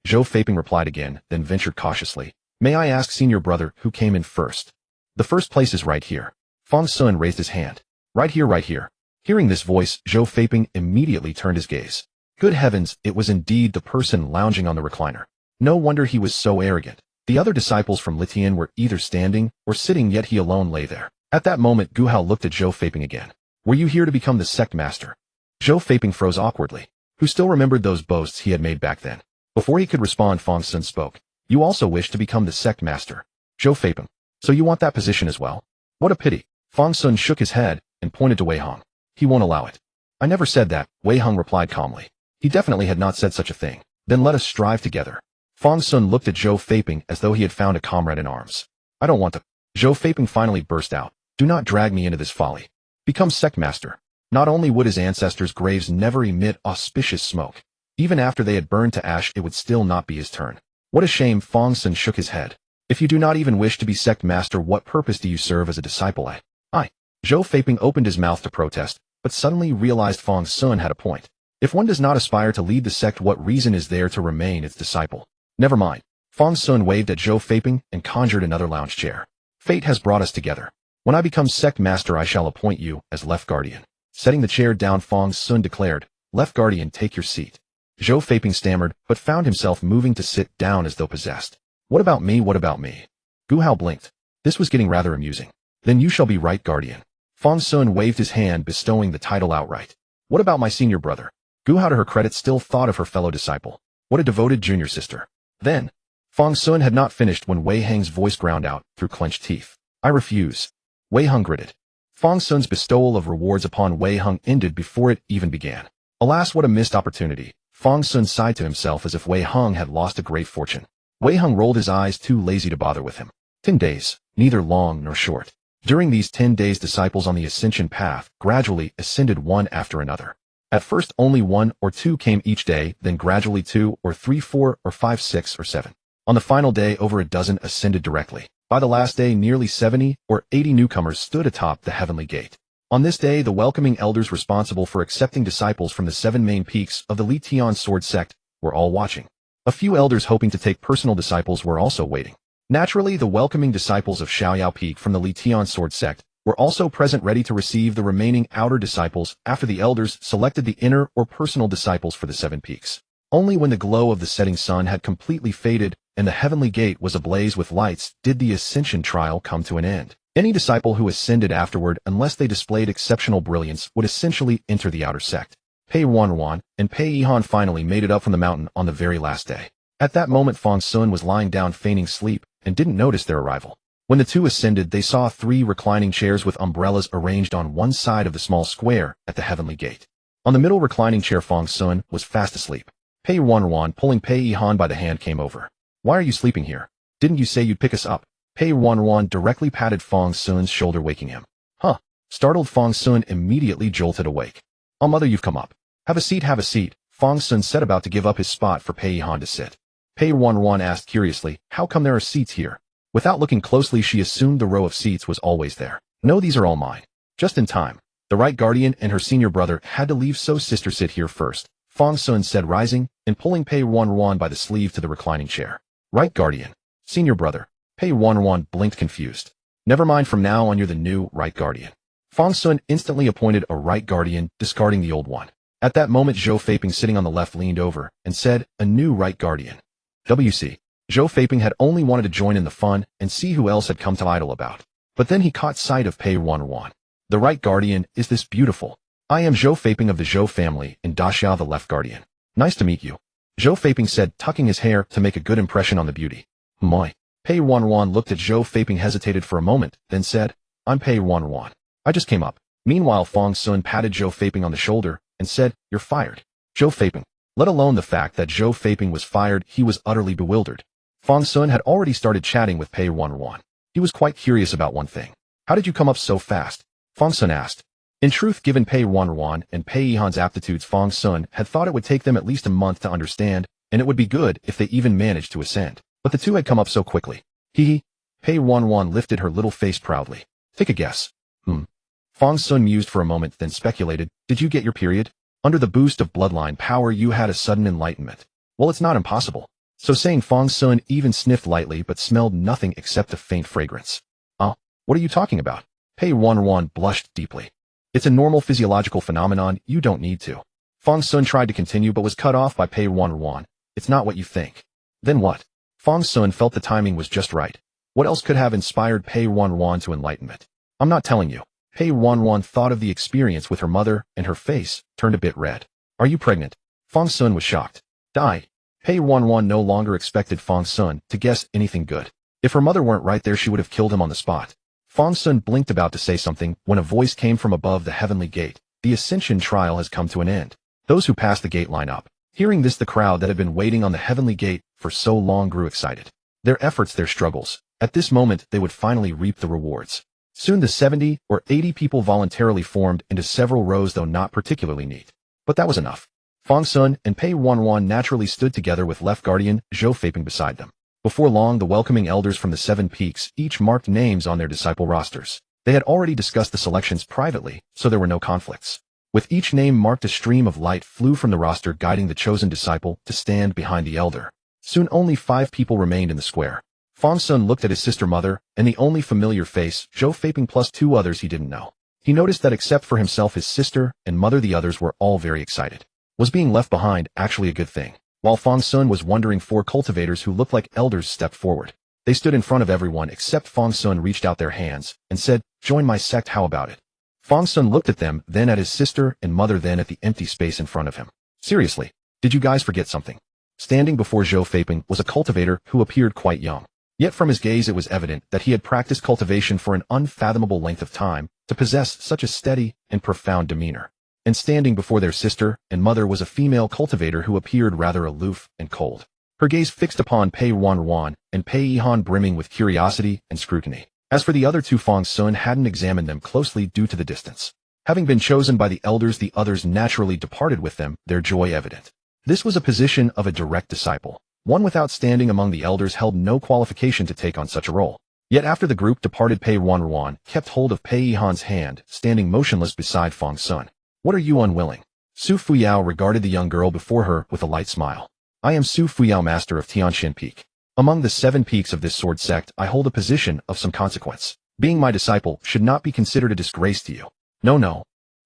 A: Zhou Feiping replied again, then ventured cautiously. May I ask, senior brother, who came in first? The first place is right here. Fang Xun raised his hand. Right here, right here. Hearing this voice, Zhou Feiping immediately turned his gaze. Good heavens, it was indeed the person lounging on the recliner. No wonder he was so arrogant. The other disciples from Litian were either standing or sitting, yet he alone lay there. At that moment, Gu Hao looked at Zhou Feiping again. Were you here to become the sect master? Zhou Feiping froze awkwardly. who still remembered those boasts he had made back then. Before he could respond, Fang Xun spoke. You also wish to become the sect master. Zhou Feiping. So you want that position as well? What a pity. Fang Xun shook his head and pointed to Wei Hong. He won't allow it. I never said that, Wei Hong replied calmly. He definitely had not said such a thing. Then let us strive together. Fang Xun looked at Zhou Feiping as though he had found a comrade in arms. I don't want to. Zhou Feiping finally burst out. Do not drag me into this folly. Become sect master. Not only would his ancestors' graves never emit auspicious smoke, even after they had burned to ash it would still not be his turn. What a shame, Fang Xun shook his head. If you do not even wish to be sect master, what purpose do you serve as a disciple? Zhou Feiping opened his mouth to protest, but suddenly realized Fang Xun had a point. If one does not aspire to lead the sect, what reason is there to remain its disciple? Never mind. Fang Xun waved at Zhou Feiping and conjured another lounge chair. Fate has brought us together. When I become sect master, I shall appoint you as left guardian. Setting the chair down, Fang Xun declared, Left guardian, take your seat. Zhou Feiping stammered, but found himself moving to sit down as though possessed. What about me? What about me? Gu Hao blinked. This was getting rather amusing. Then you shall be right guardian. Fang Xun waved his hand, bestowing the title outright. What about my senior brother? Gu Hao, to her credit, still thought of her fellow disciple. What a devoted junior sister. Then, Fang Xun had not finished when Wei Hong's voice ground out through clenched teeth. I refuse. Wei Hong gritted. Fang Xun's bestowal of rewards upon Wei Hong ended before it even began. Alas, what a missed opportunity. Fang Xun sighed to himself as if Wei Hong had lost a great fortune. Wei Hong rolled his eyes, too lazy to bother with him. 10 days, neither long nor short. During these 10 days, disciples on the ascension path gradually ascended one after another. At first only 1 or 2 came each day, then gradually 2 or 3, 4 or 5, 6 or 7. On the final day, over a dozen ascended directly. By the last day, nearly 70 or 80 newcomers stood atop the heavenly gate. On this day, the welcoming elders responsible for accepting disciples from the 7 main peaks of the Li Tian sword sect were all watching. A few elders hoping to take personal disciples were also waiting. Naturally, the welcoming disciples of Shaoyao Peak from the Li Tian sword sect were also present, ready to receive the remaining outer disciples after the elders selected the inner or personal disciples for the 7 peaks. Only when the glow of the setting sun had completely faded and the heavenly gate was ablaze with lights did the ascension trial come to an end. Any disciple who ascended afterward, unless they displayed exceptional brilliance, would essentially enter the outer sect. Pei Ruanruan and Pei Yihan finally made it up from the mountain on the very last day. At that moment, Fang Xun was lying down feigning sleep and didn't notice their arrival. When the two ascended, they saw 3 reclining chairs with umbrellas arranged on one side of the small square at the heavenly gate. On the middle reclining chair, Fang Xun was fast asleep. Pei Ruanruan, pulling Pei Yihan by the hand, came over. Why are you sleeping here? Didn't you say you'd pick us up? Pei Ruanruan directly patted Fang Xun's shoulder, waking him. Huh? Startled, Fang Xun immediately jolted awake. Oh, mother, you've come up. Have a seat, have a seat, Fang Xun said, about to give up his spot for Pei Yihan to sit. Pei Ruanruan asked curiously, how come there are seats here? Without looking closely, she assumed the row of seats was always there. No, these are all mine. Just in time. The right guardian and her senior brother had to leave, so sister, sit here first, Fang Xun said, rising and pulling Pei Ruanruan by the sleeve to the reclining chair. Right guardian. Senior brother. Pei Ruanruan blinked, confused. Never mind, from now on you're the new right guardian. Fang Xun instantly appointed a right guardian, discarding the old one. At that moment, Zhou Feiping, sitting on the left, leaned over and said, a new right guardian. WC. Zhou Feiping had only wanted to join in the fun and see who else had come to idle about. But then he caught sight of Pei Ruanruan. The right guardian is this beautiful. I am Zhou Feiping of the Zhou family, and Daxiao the left guardian. Nice to meet you. Zhou Feiping said, tucking his hair to make a good impression on the beauty. Moi. Pei Ruanruan looked at Zhou Feiping, hesitated for a moment, then said, I'm Pei Ruanruan. I just came up. Meanwhile, Fang Xun patted Zhou Feiping on the shoulder and said, you're fired. Zhou Feiping. Let alone the fact that Zhou Feiping was fired, he was utterly bewildered. Fang Xun had already started chatting with Pei Ruanruan. He was quite curious about one thing. How did you come up so fast? Fang Xun asked. In truth, given Pei Ruanruan and Pei Yihan's aptitudes, Fang Xun had thought it would take them at least a month to understand, and it would be good if they even managed to ascend. But the two had come up so quickly. Hee. Pei Ruanruan lifted her little face proudly. Take a guess. Fang Xun mused for a moment, then speculated, did you get your period? Under the boost of bloodline power, you had a sudden enlightenment. Well, it's not impossible. So saying, Fang Xun even sniffed lightly but smelled nothing except a faint fragrance. What are you talking about? Pei Ruanruan blushed deeply. It's a normal physiological phenomenon, you don't need to. Fang Xun tried to continue but was cut off by Pei Ruanruan. It's not what you think. Then what? Fang Xun felt the timing was just right. What else could have inspired Pei Ruanruan to enlightenment? I'm not telling you. Pei Ruanruan thought of the experience with her mother, and her face turned a bit red. Are you pregnant? Fang Xun was shocked. Die. Pei Ruanruan no longer expected Fang Xun to guess anything good. If her mother weren't right there, she would have killed him on the spot. Fang Xun blinked about to say something when a voice came from above the heavenly gate. The ascension trial has come to an end. Those who passed the gate line up. Hearing this, the crowd that had been waiting on the heavenly gate for so long grew excited. Their efforts, their struggles. At this moment, they would finally reap the rewards. Soon the 70 or 80 people voluntarily formed into several rows, though not particularly neat. But that was enough. Fang Xun and Pei Ruanruan naturally stood together with Left Guardian Zhou Feiping beside them. Before long, the welcoming elders from the 7 peaks each marked names on their disciple rosters. They had already discussed the selections privately, so there were no conflicts. With each name marked, a stream of light flew from the roster, guiding the chosen disciple to stand behind the elder. Soon only 5 people remained in the square. Fang Xun looked at his sister mother, and the only familiar face, Zhou Feiping, plus 2 others he didn't know. He noticed that except for himself, his sister and mother, the others were all very excited. Was being left behind actually a good thing? While Fang Xun was wondering, 4 cultivators who looked like elders stepped forward. They stood in front of everyone except Fang Xun, reached out their hands and said, "Join my sect, how about it?" Fang Xun looked at them, then at his sister and mother, then at the empty space in front of him. Seriously, did you guys forget something? Standing before Zhou Feiping was a cultivator who appeared quite young. Yet from his gaze it was evident that he had practiced cultivation for an unfathomable length of time to possess such a steady and profound demeanor. And standing before their sister and mother was a female cultivator who appeared rather aloof and cold. Her gaze fixed upon Pei Ruanruan and Pei Yihan, brimming with curiosity and scrutiny. As for the other 2, Fang Xun hadn't examined them closely due to the distance. Having been chosen by the others naturally departed with them, their joy evident. This was a position of a direct disciple. One without standing among the elders held no qualification to take on such a role. Yet after the group departed, Pei Ruanruan kept hold of Pei Yihan's hand, standing motionless beside Fang Xun. "What are you unwilling?" Su Fuyao regarded the young girl before her with a light smile. "I am Su Fuyao, master of Tianxian Peak. Among the 7 peaks of this sword sect, I hold a position of some consequence. Being my disciple should not be considered a disgrace to you." No.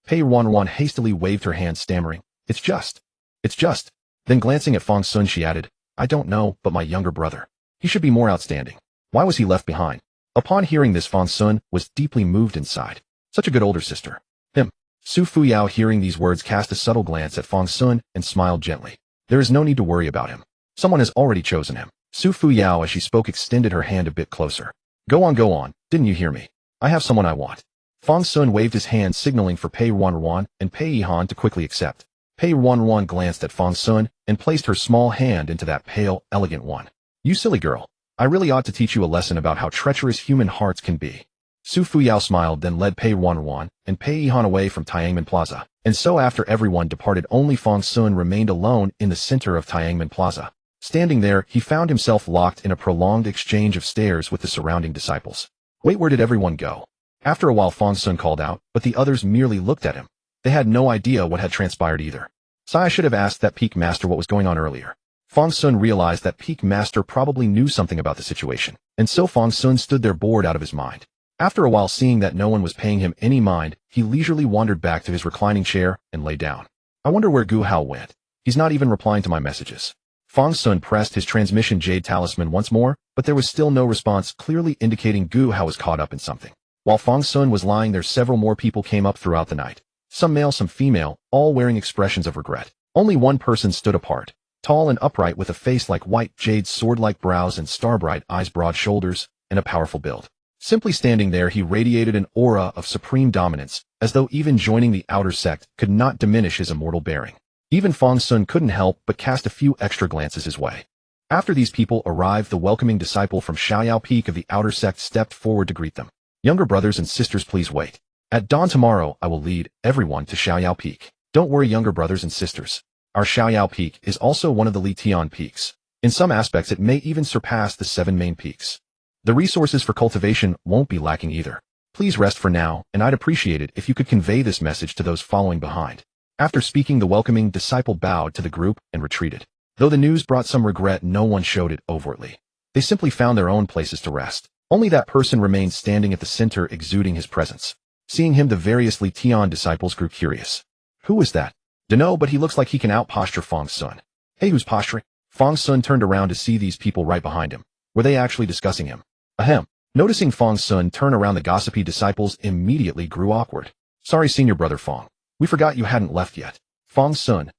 A: Pei Ruanruan hastily waved her hand, stammering, It's just. Then glancing at Fang Xun, she added, "I don't know, but my younger brother. He should be more outstanding. Why was he left behind?" Upon hearing this, Fang Xun was deeply moved inside. Such a good older sister. Him. Su Fuyao, hearing these words, cast a subtle glance at Fang Xun and smiled gently. "There is no need to worry about him. Someone has already chosen him." Su Fuyao, as she spoke, extended her hand a bit closer. Go on, didn't you hear me? I have someone I want." Fang Xun waved his hand, signaling for Pei Ruanruan and Pei Yihan to quickly accept. Pei Ruanruan glanced at Fang Xun and placed her small hand into that pale, elegant one. "You silly girl. I really ought to teach you a lesson about how treacherous human hearts can be." Su Fuyao smiled, then led Pei Ruanruan and Pei Yihan away from Tiangmen Plaza. And so after everyone departed, only Fang Xun remained alone in the center of Tiangmen Plaza. Standing there, he found himself locked in a prolonged exchange of stares with the surrounding disciples. "Wait, where did everyone go?" After a while, Fang Xun called out, but the others merely looked at him. They had no idea what had transpired either. "I should have asked that Peak Master what was going on earlier." Fang Xun realized that Peak Master probably knew something about the situation, and so Fang Xun stood there bored out of his mind. After a while, seeing that no one was paying him any mind, he leisurely wandered back to his reclining chair and lay down. "I wonder where Gu Hao went. He's not even replying to my messages." Fang Xun pressed his transmission jade talisman once more, but there was still no response, clearly indicating Gu Hao was caught up in something. While Fang Xun was lying there, several more people came up throughout the night. Some male, some female, all wearing expressions of regret. Only one person stood apart, tall and upright, with a face like white jade, sword-like brows and star-bright eyes, broad shoulders, and a powerful build. Simply standing there, he radiated an aura of supreme dominance, as though even joining the outer sect could not diminish his immortal bearing. Even Fang Xun couldn't help but cast a few extra glances his way. After these people arrived, the welcoming disciple from Xiaoyao Peak of the outer sect stepped forward to greet them. "Younger brothers and sisters, please wait. At dawn tomorrow, I will lead everyone to Xiaoyao Peak. Don't worry, younger brothers and sisters. Our Xiaoyao Peak is also one of the Litian peaks. In some aspects, it may even surpass the 7 main peaks. The resources for cultivation won't be lacking either. Please rest for now, and I'd appreciate it if you could convey this message to those following behind." After speaking, the welcoming disciple bowed to the group and retreated. Though the news brought some regret, no one showed it overtly. They simply found their own places to rest. Only that person remained standing at the center, exuding his presence. Seeing him, the various Litian disciples grew curious. "Who is that?" "Dunno, but he looks like he can out-posture Fang Xun." "Hey, who's posturing?" Fang Xun turned around to see these people right behind him. Were they actually discussing him? Ahem. Noticing Fang Xun turn around, the gossipy disciples immediately grew awkward. "Sorry, senior brother Fang. We forgot you hadn't left yet." Fang Xun.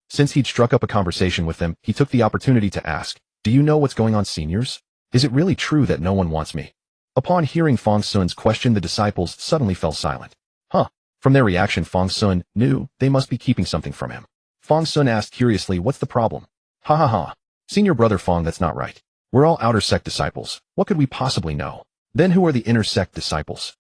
A: Since he'd struck up a conversation with them, he took the opportunity to ask, "Do you know what's going on, seniors? Is it really true that no one wants me?" Upon hearing Fang Xun's question, the disciples suddenly fell silent. Huh. From their reaction, Fang Xun knew they must be keeping something from him. Fang Xun asked curiously, "What's the problem?" "Ha ha ha. Senior brother Fang, that's not right. We're all outer sect disciples. What could we possibly know? Then who are the inner sect disciples?"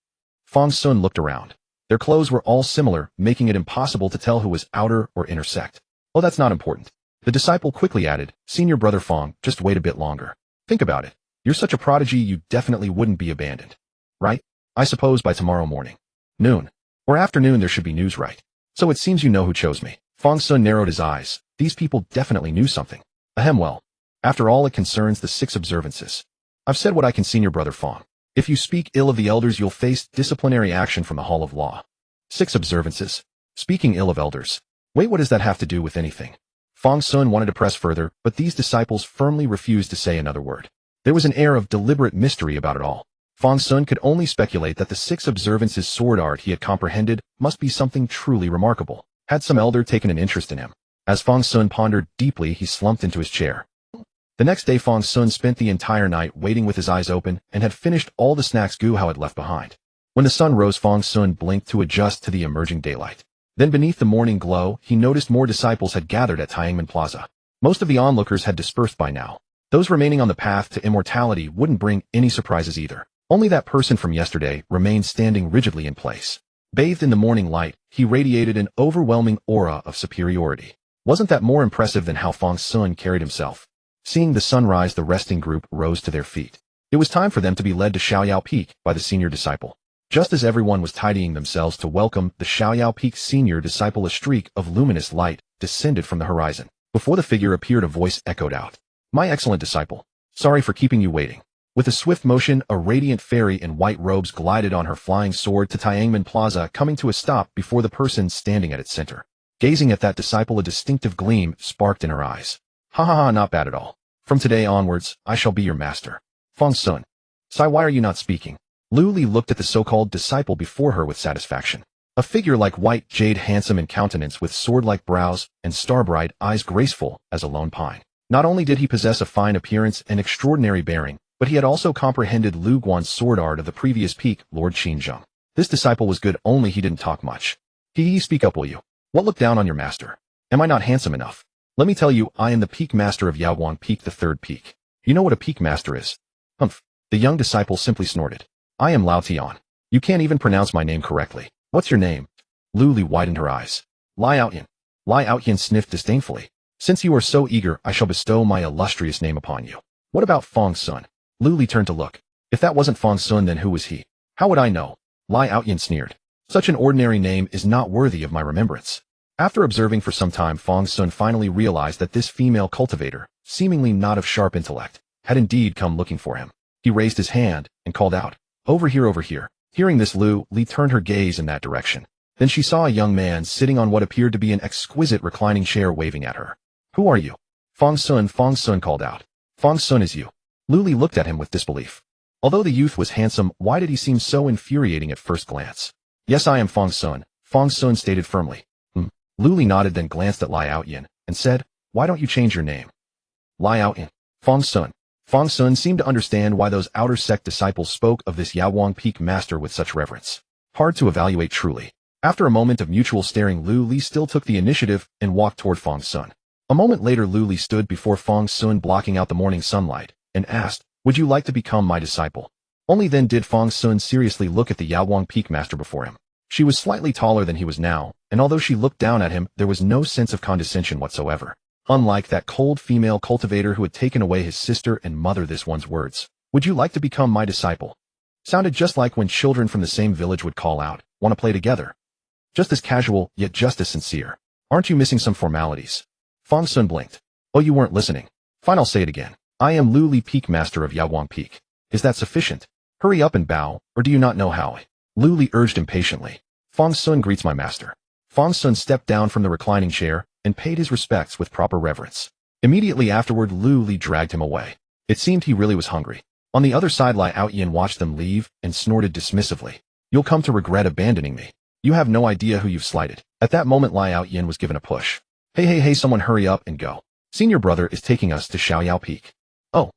A: Fang Xun looked around. Their clothes were all similar, making it impossible to tell who was outer or inner sect. "Oh, that's not important." The disciple quickly added, "Senior brother Fang, just wait a bit longer. Think about it. You're such a prodigy, you definitely wouldn't be abandoned. Right? I suppose by tomorrow morning. Noon. Or afternoon there should be news, right? So it seems you know who chose me." Fang Xun narrowed his eyes. These people definitely knew something. Ahem, well. After all, it concerns the 6 observances. I've said what I can, Senior brother Fang. If you speak ill of the elders, you'll face disciplinary action from the Hall of Law. 6 observances. Speaking ill of elders. Wait, what does that have to do with anything? Fang Xun wanted to press further, but these disciples firmly refused to say another word. There was an air of deliberate mystery about it all. Fang Xun could only speculate that the 6 observances sword art he had comprehended must be something truly remarkable. Had some elder taken an interest in him? As Fang Xun pondered deeply, he slumped into his chair. The next day, Fang Xun spent the entire night waiting with his eyes open and had finished all the snacks Gu Hao had left behind. When the sun rose, Fang Xun blinked to adjust to the emerging daylight. Then beneath the morning glow, he noticed more disciples had gathered at Tiangmen Plaza. Most of the onlookers had dispersed by now. Those remaining on the path to immortality wouldn't bring any surprises either. Only that person from yesterday remained standing rigidly in place. Bathed in the morning light, he radiated an overwhelming aura of superiority. Wasn't that more impressive than how Fang Xun carried himself? Seeing the sun rise, the resting group rose to their feet. It was time for them to be led to Xiaoyao Peak by the senior disciple. Just as everyone was tidying themselves to welcome the Xiaoyao Peak senior disciple, a streak of luminous light descended from the horizon. Before the figure appeared, a voice echoed out. "My excellent disciple. Sorry for keeping you waiting." With a swift motion, a radiant fairy in white robes glided on her flying sword to Tiangmen Plaza, coming to a stop before the person standing at its center. Gazing at that disciple, a distinctive gleam sparked in her eyes. "Ha ha ha, not bad at all. From today onwards, I shall be your master." "Fang Xun. Sai, why are you not speaking?" Lu Li looked at the so-called disciple before her with satisfaction. A figure like white jade, handsome in countenance with sword-like brows and star-bright eyes, graceful as a lone pine. Not only did he possess a fine appearance and extraordinary bearing, but he had also comprehended Lu Guan's sword art of the previous peak, Lord Xinzheng. This disciple was good, only he didn't talk much. Speak up, will you? What, look down on your master? Am I not handsome enough? Let me tell you, I am the peak master of Yaoguang Peak, the 3rd peak. You know what a peak master is? Humph. The young disciple simply snorted. I am Lao Tian. You can't even pronounce my name correctly. What's your name? Lu Li widened her eyes. Lai Outyan. Lai Outyan sniffed disdainfully. Since you are so eager, I shall bestow my illustrious name upon you. What about Fang Xun? Lu Li turned to look. If that wasn't Fang Xun, then who was he? How would I know? Lai Outyan sneered. Such an ordinary name is not worthy of my remembrance. After observing for some time, Fang Xun finally realized that this female cultivator, seemingly not of sharp intellect, had indeed come looking for him. He raised his hand and called out, over here, over here. Hearing this, Lu Li turned her gaze in that direction. Then she saw a young man sitting on what appeared to be an exquisite reclining chair, waving at her. Who are you? Fang Xun called out. Fang Xun is you. Lu Li looked at him with disbelief. Although the youth was handsome, why did he seem so infuriating at first glance? Yes, I am Fang Xun, Fang Xun stated firmly. Lu Li nodded, then glanced at Lai Outyan and said, why don't you change your name? Lai Outyan. Fang Xun. Fang Xun seemed to understand why those outer sect disciples spoke of this Yaoguang Peak master with such reverence. Hard to evaluate truly. After a moment of mutual staring, Lu Li still took the initiative and walked toward Fang Xun. A moment later, Lu Li stood before Fang Xun, blocking out the morning sunlight, and asked, would you like to become my disciple? Only then did Fang Xun seriously look at the Yaoguang Peak master before him. She was slightly taller than he was now, and although she looked down at him, there was no sense of condescension whatsoever. Unlike that cold female cultivator who had taken away his sister and mother, this one's words, would you like to become my disciple? Sounded just like when children from the same village would call out, want to play together? Just as casual, yet just as sincere. Aren't you missing some formalities? Fang Xun blinked. Oh, you weren't listening. Fine, I'll say it again. I am Lu Li, Peak Master of Yaoguang Peak. Is that sufficient? Hurry up and bow, or do you not know how? Lu Li urged impatiently. Fang Xun greets my master. Fang Xun stepped down from the reclining chair and paid his respects with proper reverence. Immediately afterward, Lu Li dragged him away. It seemed he really was hungry. On the other side, Lai Outyan watched them leave and snorted dismissively. You'll come to regret abandoning me. You have no idea who you've slighted. At that moment, Lai Outyan was given a push. Hey, someone hurry up and go. Senior brother is taking us to Xiaoyao Peak. Oh.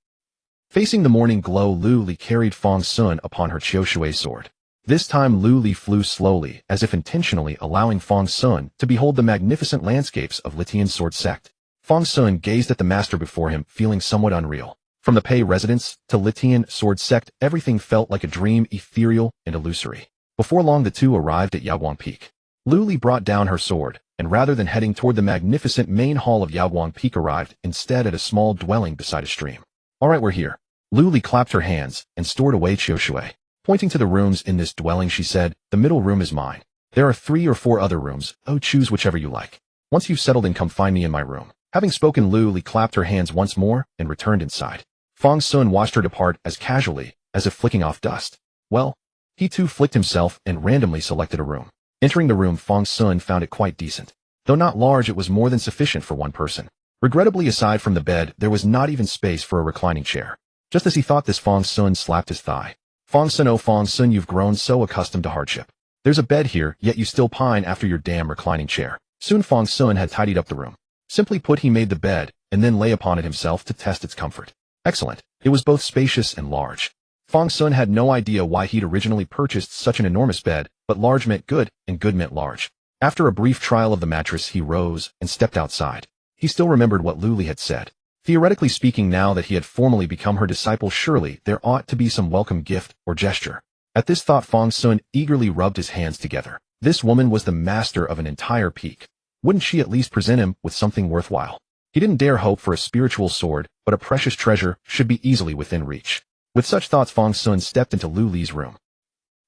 A: Facing the morning glow, Lu Li carried Fang Xun upon her Qiushui sword. This time Lu Li flew slowly, as if intentionally allowing Fang Xun to behold the magnificent landscapes of Litian's sword sect. Fang Xun gazed at the master before him, feeling somewhat unreal. From the Pei residence to Litian sword sect, everything felt like a dream, ethereal and illusory. Before long the two arrived at Yaoguang Peak. Lu Li brought down her sword, and rather than heading toward the magnificent main hall of Yaoguang Peak, arrived instead at a small dwelling beside a stream. Alright, we're here. Lu Li clapped her hands and stored away Qiushui. Pointing to the rooms in this dwelling, she said, the middle room is mine. There are 3 or 4 other rooms. Oh, choose whichever you like. Once you've settled in, come find me in my room. Having spoken, Lu Li clapped her hands once more and returned inside. Fang Xun watched her depart as casually as if flicking off dust. Well, he too flicked himself and randomly selected a room. Entering the room, Fang Xun found it quite decent. Though not large, it was more than sufficient for one person. Regrettably, aside from the bed, there was not even space for a reclining chair. Just as he thought this, Fang Xun slapped his thigh. Fang Xun, oh Fang Xun, you've grown so accustomed to hardship. There's a bed here, yet you still pine after your damn reclining chair. Soon Fang Xun had tidied up the room. Simply put, he made the bed, and then lay upon it himself to test its comfort. Excellent. It was both spacious and large. Fang Xun had no idea why he'd originally purchased such an enormous bed, but large meant good, and good meant large. After a brief trial of the mattress, he rose and stepped outside. He still remembered what Lu Li had said. Theoretically speaking, now that he had formally become her disciple, surely there ought to be some welcome gift or gesture. At this thought, Fang Xun eagerly rubbed his hands together. This woman was the master of an entire peak. Wouldn't she at least present him with something worthwhile? He didn't dare hope for a spiritual sword, but a precious treasure should be easily within reach. With such thoughts, Fang Xun stepped into Lu Li's room.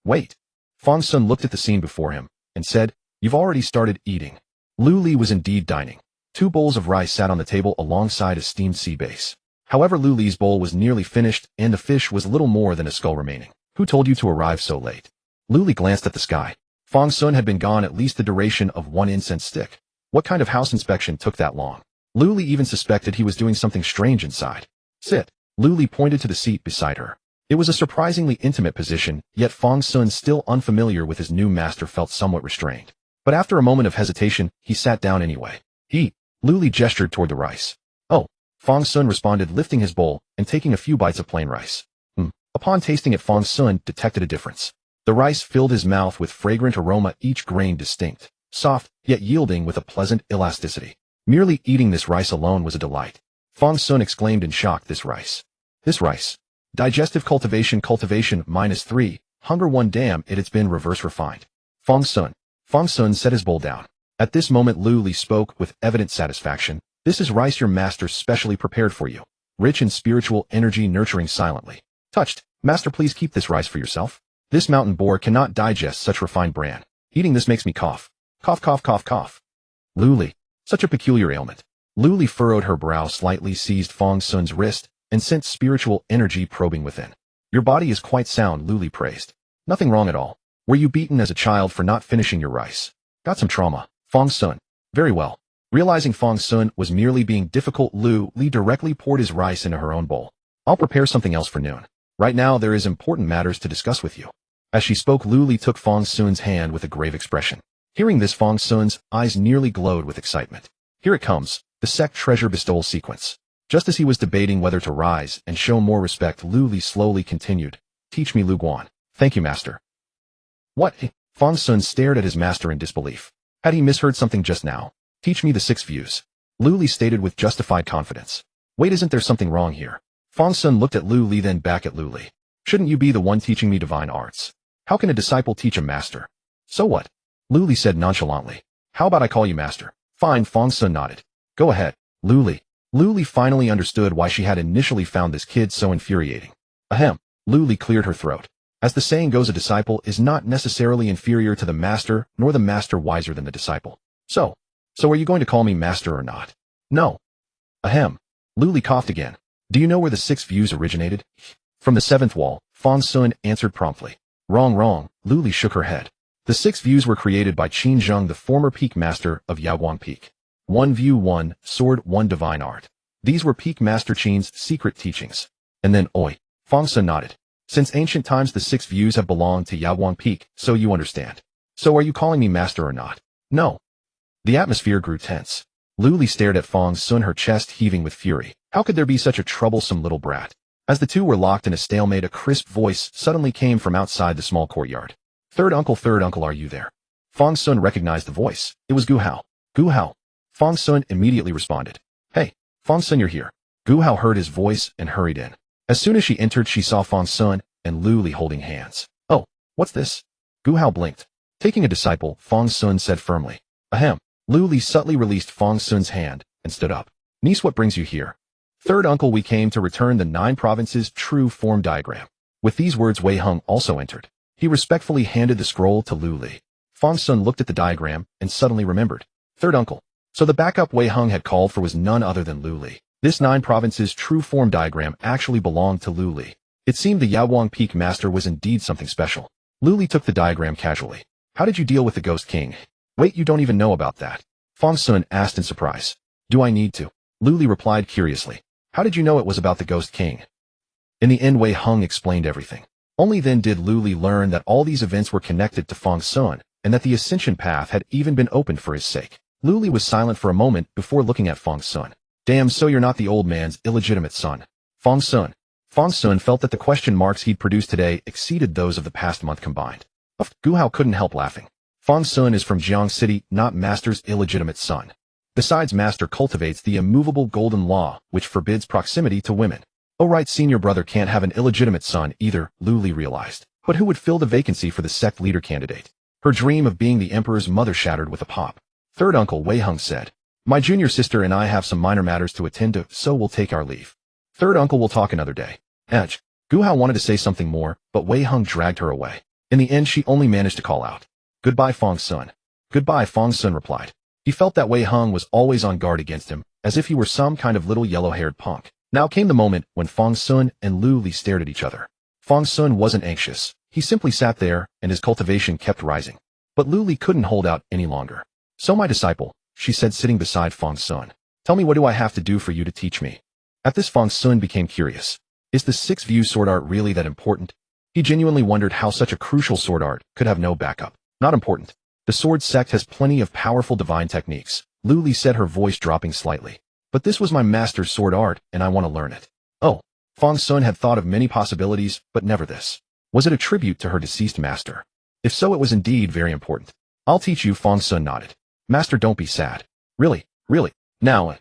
A: Wait. Fang Xun looked at the scene before him and said, you've already started eating. Lu Li was indeed dining. 2 bowls of rice sat on the table alongside a steamed sea base. However, Lu Li's bowl was nearly finished, and the fish was little more than a skull remaining. Who told you to arrive so late? Lu Li glanced at the sky. Fang Xun had been gone at least the duration of 1 incense stick. What kind of house inspection took that long? Lu Li even suspected he was doing something strange inside. Sit. Lu Li pointed to the seat beside her. It was a surprisingly intimate position, yet Fang Xun, still unfamiliar with his new master, felt somewhat restrained. But after a moment of hesitation, he sat down anyway. Eat. Lu Li gestured toward the rice. Oh. Fang Xun responded, lifting his bowl and taking a few bites of plain rice. Upon tasting it, Fang Xun detected a difference. The rice filled his mouth with fragrant aroma, each grain distinct, soft, yet yielding with a pleasant elasticity. Merely eating this rice alone was a delight. Fang Xun exclaimed in shock, This rice. Digestive cultivation -3, hunger 1, damn it's been reverse refined. Fang Xun set his bowl down. At this moment Lu Li spoke with evident satisfaction. This is rice your master specially prepared for you. Rich in spiritual energy, nurturing silently. Touched. Master, please keep this rice for yourself. This mountain boar cannot digest such refined bran. Eating this makes me cough. Cough. Lu Li. Such a peculiar ailment. Lu Li furrowed her brow slightly, seized Fang Xun's wrist, and sensed spiritual energy probing within. Your body is quite sound, Lu Li praised. Nothing wrong at all. Were you beaten as a child for not finishing your rice? Got some trauma. Fang Xun. Very well. Realizing Fang Xun was merely being difficult, Lu Li directly poured his rice into her own bowl. I'll prepare something else for noon. Right now there is important matters to discuss with you. As she spoke, Lu Li took Fang Xun's hand with a grave expression. Hearing this, Fang Xun's eyes nearly glowed with excitement. Here it comes, the sect treasure bestowal sequence. Just as he was debating whether to rise and show more respect, Lu Li slowly continued. Teach me Lu Guan. Thank you, master. What? Fang Xun stared at his master in disbelief. Had he misheard something just now? Teach me the 6 views. Lu Li stated with justified confidence. Wait, isn't there something wrong here? Fang Xun looked at Lu Li, then back at Lu Li. Shouldn't you be the one teaching me divine arts? How can a disciple teach a master? So what? Lu Li said nonchalantly. How about I call you master? Fine, Fang Xun nodded. Go ahead, Lu Li. Lu Li finally understood why she had initially found this kid so infuriating. Ahem. Lu Li cleared her throat. As the saying goes, a disciple is not necessarily inferior to the master, nor the master wiser than the disciple. So are you going to call me master or not? No. Ahem. Lu Li coughed again. Do you know where the 6 views originated? From the 7th wall, Fang Xun answered promptly. Wrong. Lu Li shook her head. The 6 views were created by Qin Zheng, the former peak master of Yaoguang Peak. 1 view, 1 sword, 1 divine art. These were peak master Qin's secret teachings. And then, oi. Fang Xun nodded. Since ancient times the 6 views have belonged to Yaoguang Peak, so you understand. So are you calling me master or not? No. The atmosphere grew tense. Lu Li stared at Fang Xun, her chest heaving with fury. How could there be such a troublesome little brat? As the two were locked in a stalemate, a crisp voice suddenly came from outside the small courtyard. Third uncle, are you there? Fang Xun recognized the voice. It was Gu Hao. Gu Hao. Fang Xun immediately responded. Hey, Fang Xun, you're here. Gu Hao heard his voice and hurried in. As soon as she entered, she saw Fang Xun and Lu Li holding hands. Oh, what's this? Gu Hao blinked. Taking a disciple, Fang Xun said firmly. Ahem. Lu Li subtly released Fang Xun's hand and stood up. Niece, what brings you here? Third uncle, we came to return the 9 provinces true form diagram. With these words, Wei Hung also entered. He respectfully handed the scroll to Lu Li. Fang Xun looked at the diagram and suddenly remembered. Third uncle. So the backup Wei Hung had called for was none other than Lu Li. This 9 provinces true form diagram actually belonged to Lu Li. It seemed the Yaowang Peak Master was indeed something special. Lu Li took the diagram casually. How did you deal with the Ghost King? Wait, you don't even know about that? Fang Xun asked in surprise. Do I need to? Lu Li replied curiously. How did you know it was about the Ghost King? In the end, Wei Hung explained everything. Only then did Lu Li learn that all these events were connected to Fang Xun, and that the ascension path had even been opened for his sake. Lu Li was silent for a moment before looking at Fang Xun. Damn, so you're not the old man's illegitimate son. Fang Xun. Fang Xun felt that the question marks he'd produced today exceeded those of the past month combined. Gu Hao couldn't help laughing. Fang Xun is from Jiang City, not Master's illegitimate son. Besides, Master cultivates the immovable golden law, which forbids proximity to women. Oh right, senior brother can't have an illegitimate son either, Lu Li realized. But who would fill the vacancy for the sect leader candidate? Her dream of being the emperor's mother shattered with a pop. Third uncle, Wei Hung said. My junior sister and I have some minor matters to attend to, so we'll take our leave. Third uncle, will talk another day. Edge. Gu Hao wanted to say something more, but Wei Hung dragged her away. In the end, she only managed to call out. Goodbye, Fang Xun. Goodbye, Fang Xun replied. He felt that Wei Hung was always on guard against him, as if he were some kind of little yellow-haired punk. Now came the moment when Fang Xun and Lu Li stared at each other. Fang Xun wasn't anxious. He simply sat there, and his cultivation kept rising. But Lu Li couldn't hold out any longer. So my disciple, she said sitting beside Fang Xun. Tell me, what do I have to do for you to teach me? At this, Fang Xun became curious. Is the 6-view sword art really that important? He genuinely wondered how such a crucial sword art could have no backup. Not important. The sword sect has plenty of powerful divine techniques, Lu Li said, her voice dropping slightly. But this was my master's sword art, and I want to learn it. Oh. Fang Xun had thought of many possibilities, but never this. Was it a tribute to her deceased master? If so, it was indeed very important. I'll teach you, Fang Xun nodded. Master, don't be sad. Really? Now.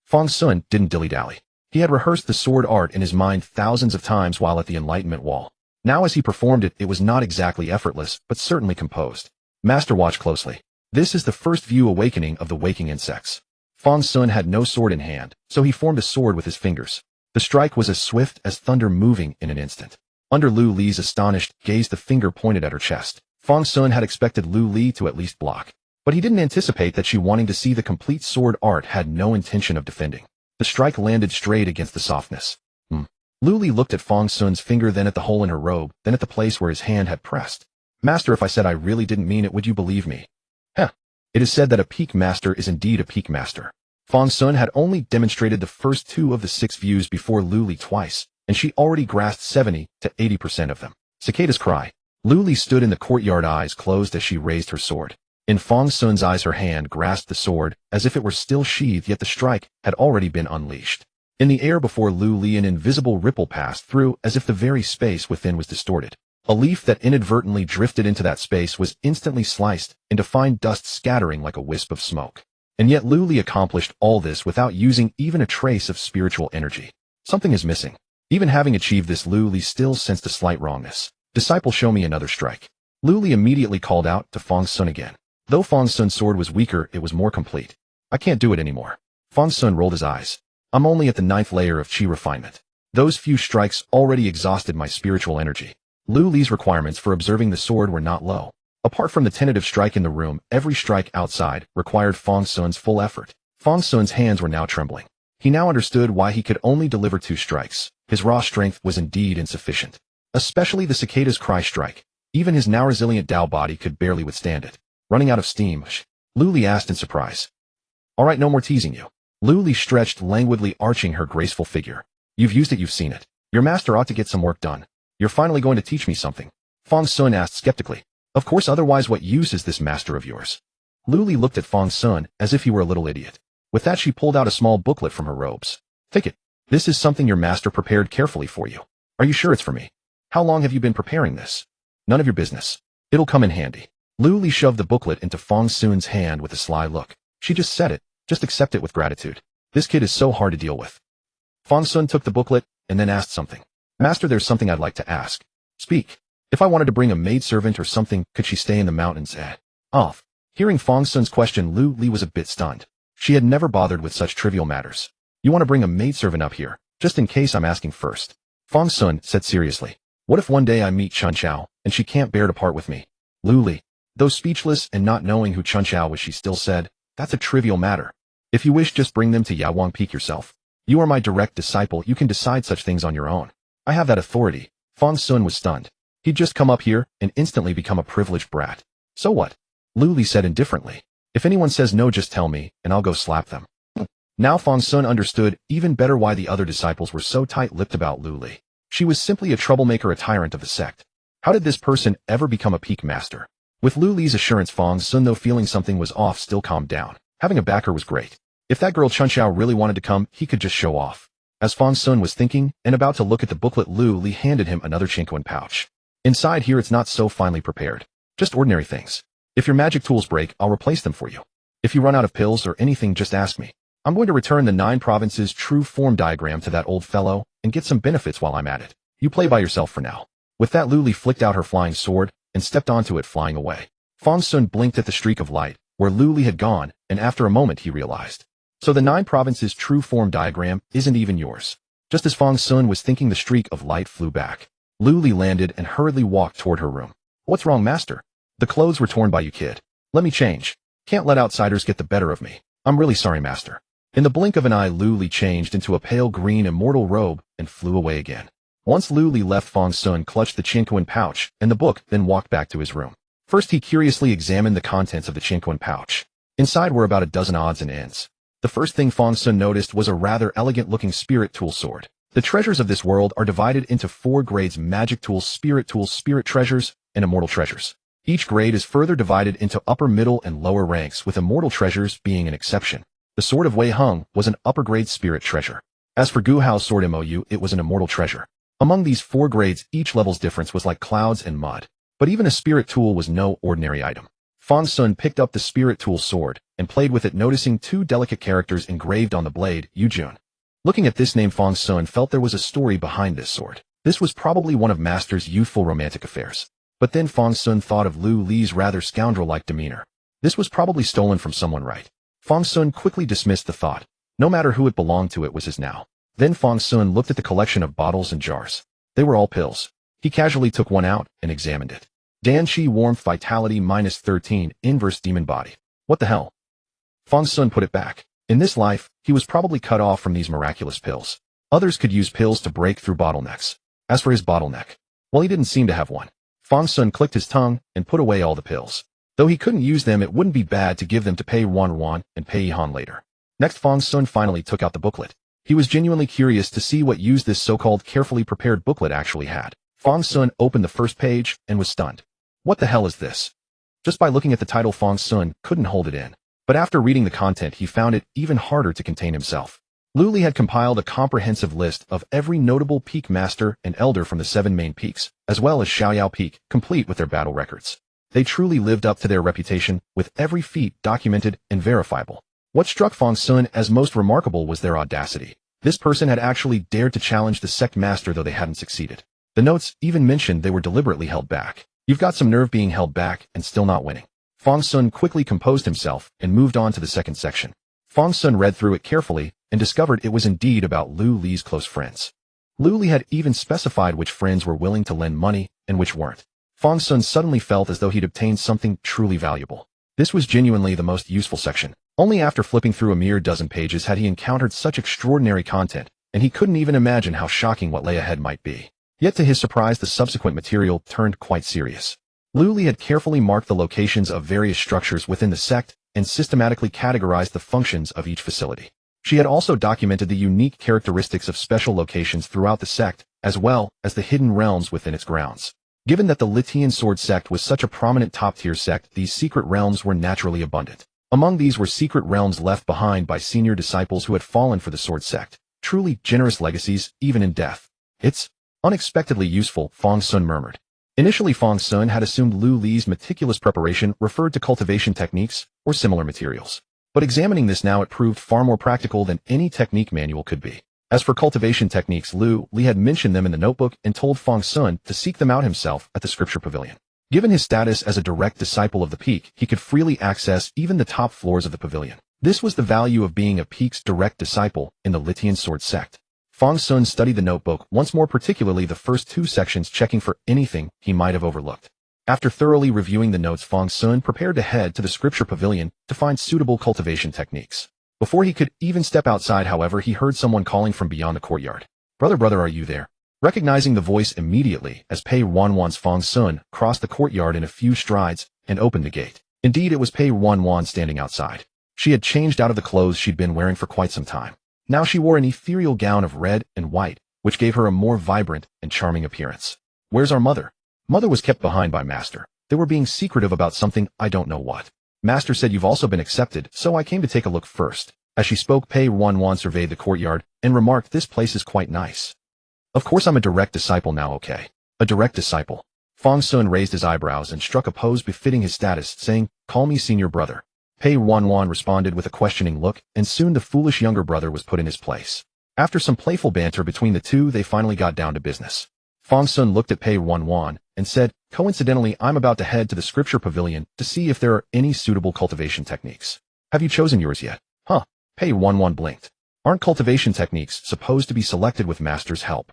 A: Fang Xun didn't dilly-dally. He had rehearsed the sword art in his mind thousands of times while at the Enlightenment Wall. Now as he performed it, it was not exactly effortless, but certainly composed. Master, watch closely. This is the first view awakening of the waking insects. Fang Xun had no sword in hand, so he formed a sword with his fingers. The strike was as swift as thunder, moving in an instant. Under Lu Li's astonished gaze, the finger pointed at her chest. Fang Xun had expected Lu Li to at least block. But he didn't anticipate that she, wanting to see the complete sword art, had no intention of defending. The strike landed straight against the softness. Lu Li looked at Fang Xun's finger, then at the hole in her robe, then at the place where his hand had pressed. Master, if I said I really didn't mean it, would you believe me? It is said that a peak master is indeed a peak master. Fang Xun had only demonstrated the first 2 of the 6 views before Lu Li twice, and she already grasped 70 to 80% of them. Cicadas cry. Lu Li stood in the courtyard, eyes closed as she raised her sword. In Fang Xun's eyes, her hand grasped the sword as if it were still sheathed, yet the strike had already been unleashed. In the air before Lu Li, an invisible ripple passed through, as if the very space within was distorted. A leaf that inadvertently drifted into that space was instantly sliced into fine dust, scattering like a wisp of smoke. And yet Lu Li accomplished all this without using even a trace of spiritual energy. Something is missing. Even having achieved this, Lu Li still sensed a slight wrongness. Disciple, show me another strike. Lu Li immediately called out to Fang Xun again. Though Fang Xun's sword was weaker, it was more complete. I can't do it anymore. Fang Xun rolled his eyes. I'm only at the 9th layer of chi refinement. Those few strikes already exhausted my spiritual energy. Lu Li's requirements for observing the sword were not low. Apart from the tentative strike in the room, every strike outside required Fang Xun's full effort. Fang Xun's hands were now trembling. He now understood why he could only deliver 2 strikes. His raw strength was indeed insufficient. Especially the cicadas cry strike. Even his now resilient Dao body could barely withstand it. Running out of steam, Lu Li asked in surprise. All right, no more teasing you. Lu Li stretched languidly, arching her graceful figure. You've used it, you've seen it. Your master ought to get some work done. You're finally going to teach me something? Fang Xun asked skeptically. Of course, otherwise what use is this master of yours? Lu Li looked at Fang Xun as if he were a little idiot. With that, she pulled out a small booklet from her robes. Take it. This is something your master prepared carefully for you. Are you sure it's for me? How long have you been preparing this? None of your business. It'll come in handy. Lu Li shoved the booklet into Fang Xun's hand with a sly look. She just said it. Just accept it with gratitude. This kid is so hard to deal with. Fang Xun took the booklet and then asked something. Master, there's something I'd like to ask. Speak. If I wanted to bring a maidservant or something, could she stay in the mountains at off? Hearing Fang Xun's question, Lu Li was a bit stunned. She had never bothered with such trivial matters. You want to bring a maidservant up here, just in case I'm asking first. Fang Xun said seriously. What if one day I meet Chun Chao, and she can't bear to part with me? Lu Li, though speechless and not knowing who Chun Chao was, she still said, that's a trivial matter. If you wish, just bring them to Yawang Peak yourself. You are my direct disciple, you can decide such things on your own. I have that authority. Fang Xun was stunned. He'd just come up here and instantly become a privileged brat. So what? Lu Li said indifferently. If anyone says no, just tell me, and I'll go slap them. Now Fang Xun understood even better why the other disciples were so tight-lipped about Lu Li. She was simply a troublemaker, a tyrant of the sect. How did this person ever become a peak master? With Lu Li's assurance, Fang Xun, though feeling something was off, still calmed down. Having a backer was great. If that girl Chun Chao really wanted to come, he could just show off. As Fang Xun was thinking and about to look at the booklet, Lu Li handed him another Chinquan pouch. Inside here, it's not so finely prepared. Just ordinary things. If your magic tools break, I'll replace them for you. If you run out of pills or anything, just ask me. I'm going to return the 9 provinces true form diagram to that old fellow and get some benefits while I'm at it. You play by yourself for now. With that, Lu Li flicked out her flying sword and stepped onto it, flying away. Fang Xun blinked at the streak of light where Lu Li had gone, and after a moment he realized. So the 9 provinces true form diagram isn't even yours. Just as Fang Xun was thinking, the streak of light flew back. Lu Li landed and hurriedly walked toward her room. What's wrong, master? The clothes were torn by you, kid. Let me change. Can't let outsiders get the better of me. I'm really sorry, master. In the blink of an eye, Lu Li changed into a pale green immortal robe and flew away again. Once Lu Li left, Fang Xun clutched the Chinquan pouch and the book, then walked back to his room. First, he curiously examined the contents of the Chinquan pouch. Inside were about a dozen odds and ends. The first thing Fang Xun noticed was a rather elegant-looking spirit tool sword. The treasures of this world are divided into 4 grades: magic tools, spirit treasures, and immortal treasures. Each grade is further divided into upper, middle, and lower ranks, with immortal treasures being an exception. The sword of Wei Hung was an upper-grade spirit treasure. As for Gu Hao's sword Mou, it was an immortal treasure. Among these 4 grades, each level's difference was like clouds and mud. But even a spirit tool was no ordinary item. Fang Xun picked up the spirit tool sword and played with it, noticing 2 delicate characters engraved on the blade, Yujun. Looking at this name, Fang Xun felt there was a story behind this sword. This was probably one of Master's youthful romantic affairs. But then Fang Xun thought of Lu Li's rather scoundrel-like demeanor. This was probably stolen from someone, right? Fang Xun quickly dismissed the thought. No matter who it belonged to, it was his now. Then Fang Xun looked at the collection of bottles and jars. They were all pills. He casually took one out and examined it. Danqi warmth vitality -13, inverse demon body. What the hell? Fang Xun put it back. In this life, he was probably cut off from these miraculous pills. Others could use pills to break through bottlenecks. As for his bottleneck, well, he didn't seem to have one. Fang Xun clicked his tongue and put away all the pills. Though he couldn't use them, it wouldn't be bad to give them to Pei Ruanruan and Pei Han later. Next, Fang Xun finally took out the booklet. He was genuinely curious to see what use this so-called carefully prepared booklet actually had. Fang Xun opened the first page and was stunned. What the hell is this? Just by looking at the title, Fang Xun couldn't hold it in. But after reading the content, he found it even harder to contain himself. Lu Li had compiled a comprehensive list of every notable peak master and elder from the 7 main peaks, as well as Xiaoyao Peak, complete with their battle records. They truly lived up to their reputation, with every feat documented and verifiable. What struck Fang Xun as most remarkable was their audacity. This person had actually dared to challenge the sect master, though they hadn't succeeded. The notes even mentioned they were deliberately held back. You've got some nerve being held back and still not winning. Fang Xun quickly composed himself and moved on to the second section. Fang Xun read through it carefully and discovered it was indeed about Lu Li's close friends. Lu Li had even specified which friends were willing to lend money and which weren't. Fang Xun suddenly felt as though he'd obtained something truly valuable. This was genuinely the most useful section. Only after flipping through a mere dozen pages had he encountered such extraordinary content, and he couldn't even imagine how shocking what lay ahead might be. Yet to his surprise, the subsequent material turned quite serious. Lu Li had carefully marked the locations of various structures within the sect and systematically categorized the functions of each facility. She had also documented the unique characteristics of special locations throughout the sect, as well as the hidden realms within its grounds. Given that the Litian sword sect was such a prominent top-tier sect, these secret realms were naturally abundant. Among these were secret realms left behind by senior disciples who had fallen for the sword sect. Truly generous legacies, even in death. It's unexpectedly useful, Fang Xun murmured. Initially, Fang Xun had assumed Lu Li's meticulous preparation referred to cultivation techniques or similar materials. But examining this now, it proved far more practical than any technique manual could be. As for cultivation techniques, Lu Li had mentioned them in the notebook and told Fang Xun to seek them out himself at the scripture pavilion. Given his status as a direct disciple of the Peak, he could freely access even the top floors of the pavilion. This was the value of being a Peak's direct disciple in the Litian sword sect. Fang Xun studied the notebook once more, particularly the first two sections, checking for anything he might have overlooked. After thoroughly reviewing the notes, Fang Xun prepared to head to the scripture pavilion to find suitable cultivation techniques. Before he could even step outside, however, he heard someone calling from beyond the courtyard. Brother, are you there? Recognizing the voice immediately as Pei Ruanruan's, Fang Xun crossed the courtyard in a few strides and opened the gate. Indeed, it was Pei Ruanruan standing outside. She had changed out of the clothes she'd been wearing for quite some time. Now she wore an ethereal gown of red and white, which gave her a more vibrant and charming appearance. Where's our mother? Mother was kept behind by Master. They were being secretive about something, I don't know what. Master said you've also been accepted, so I came to take a look first. As she spoke, Pei Ruanruan surveyed the courtyard and remarked, this place is quite nice. Of course I'm a direct disciple now, okay? A direct disciple. Fang Xun raised his eyebrows and struck a pose befitting his status, saying, call me senior brother. Pei Ruanruan responded with a questioning look, and soon the foolish younger brother was put in his place. After some playful banter between the two, they finally got down to business. Fang Xun looked at Pei Ruanruan and said, coincidentally, I'm about to head to the scripture pavilion to see if there are any suitable cultivation techniques. Have you chosen yours yet? Huh? Pei Ruanruan blinked. Aren't cultivation techniques supposed to be selected with Master's help?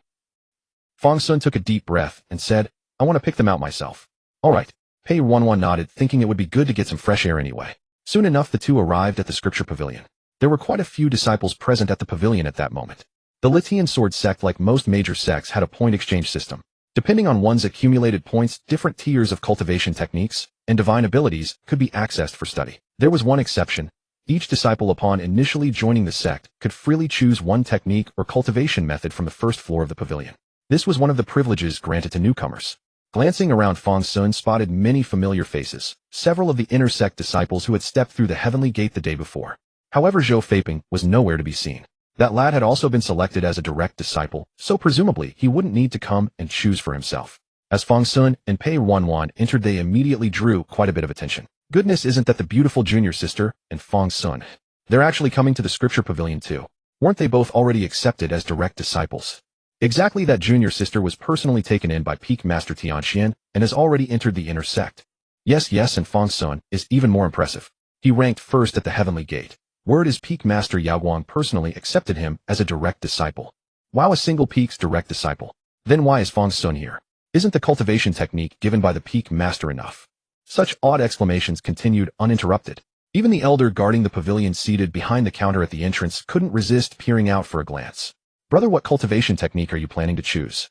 A: Fang Xun took a deep breath and said, I want to pick them out myself. All right. Pei Ruanruan nodded, thinking it would be good to get some fresh air anyway. Soon enough, the two arrived at the scripture pavilion. There were quite a few disciples present at the pavilion at that moment. The Litian sword sect, like most major sects, had a point exchange system. Depending on one's accumulated points, different tiers of cultivation techniques and divine abilities could be accessed for study. There was one exception. Each disciple, upon initially joining the sect, could freely choose one technique or cultivation method from the first floor of the pavilion. This was one of the privileges granted to newcomers. Glancing around, Fang Xun spotted many familiar faces, several of the inner sect disciples who had stepped through the heavenly gate the day before. However, Zhou Feiping was nowhere to be seen. That lad had also been selected as a direct disciple, so presumably he wouldn't need to come and choose for himself. As Fang Xun and Pei Ruanruan entered, they immediately drew quite a bit of attention. Goodness, isn't that the beautiful junior sister and Fang Xun? They're actually coming to the scripture pavilion too. Weren't they both already accepted as direct disciples? Exactly, that junior sister was personally taken in by Peak Master Tianxian and has already entered the inner sect. Yes, and Fang Xun is even more impressive. He ranked first at the heavenly gate. Word is Peak Master Yaoguang personally accepted him as a direct disciple. Wow, a single Peak's direct disciple. Then why is Fang Xun here? Isn't the cultivation technique given by the Peak Master enough? Such odd exclamations continued uninterrupted. Even the elder guarding the pavilion seated behind the counter at the entrance couldn't resist peering out for a glance. Brother, what cultivation technique are you planning to choose?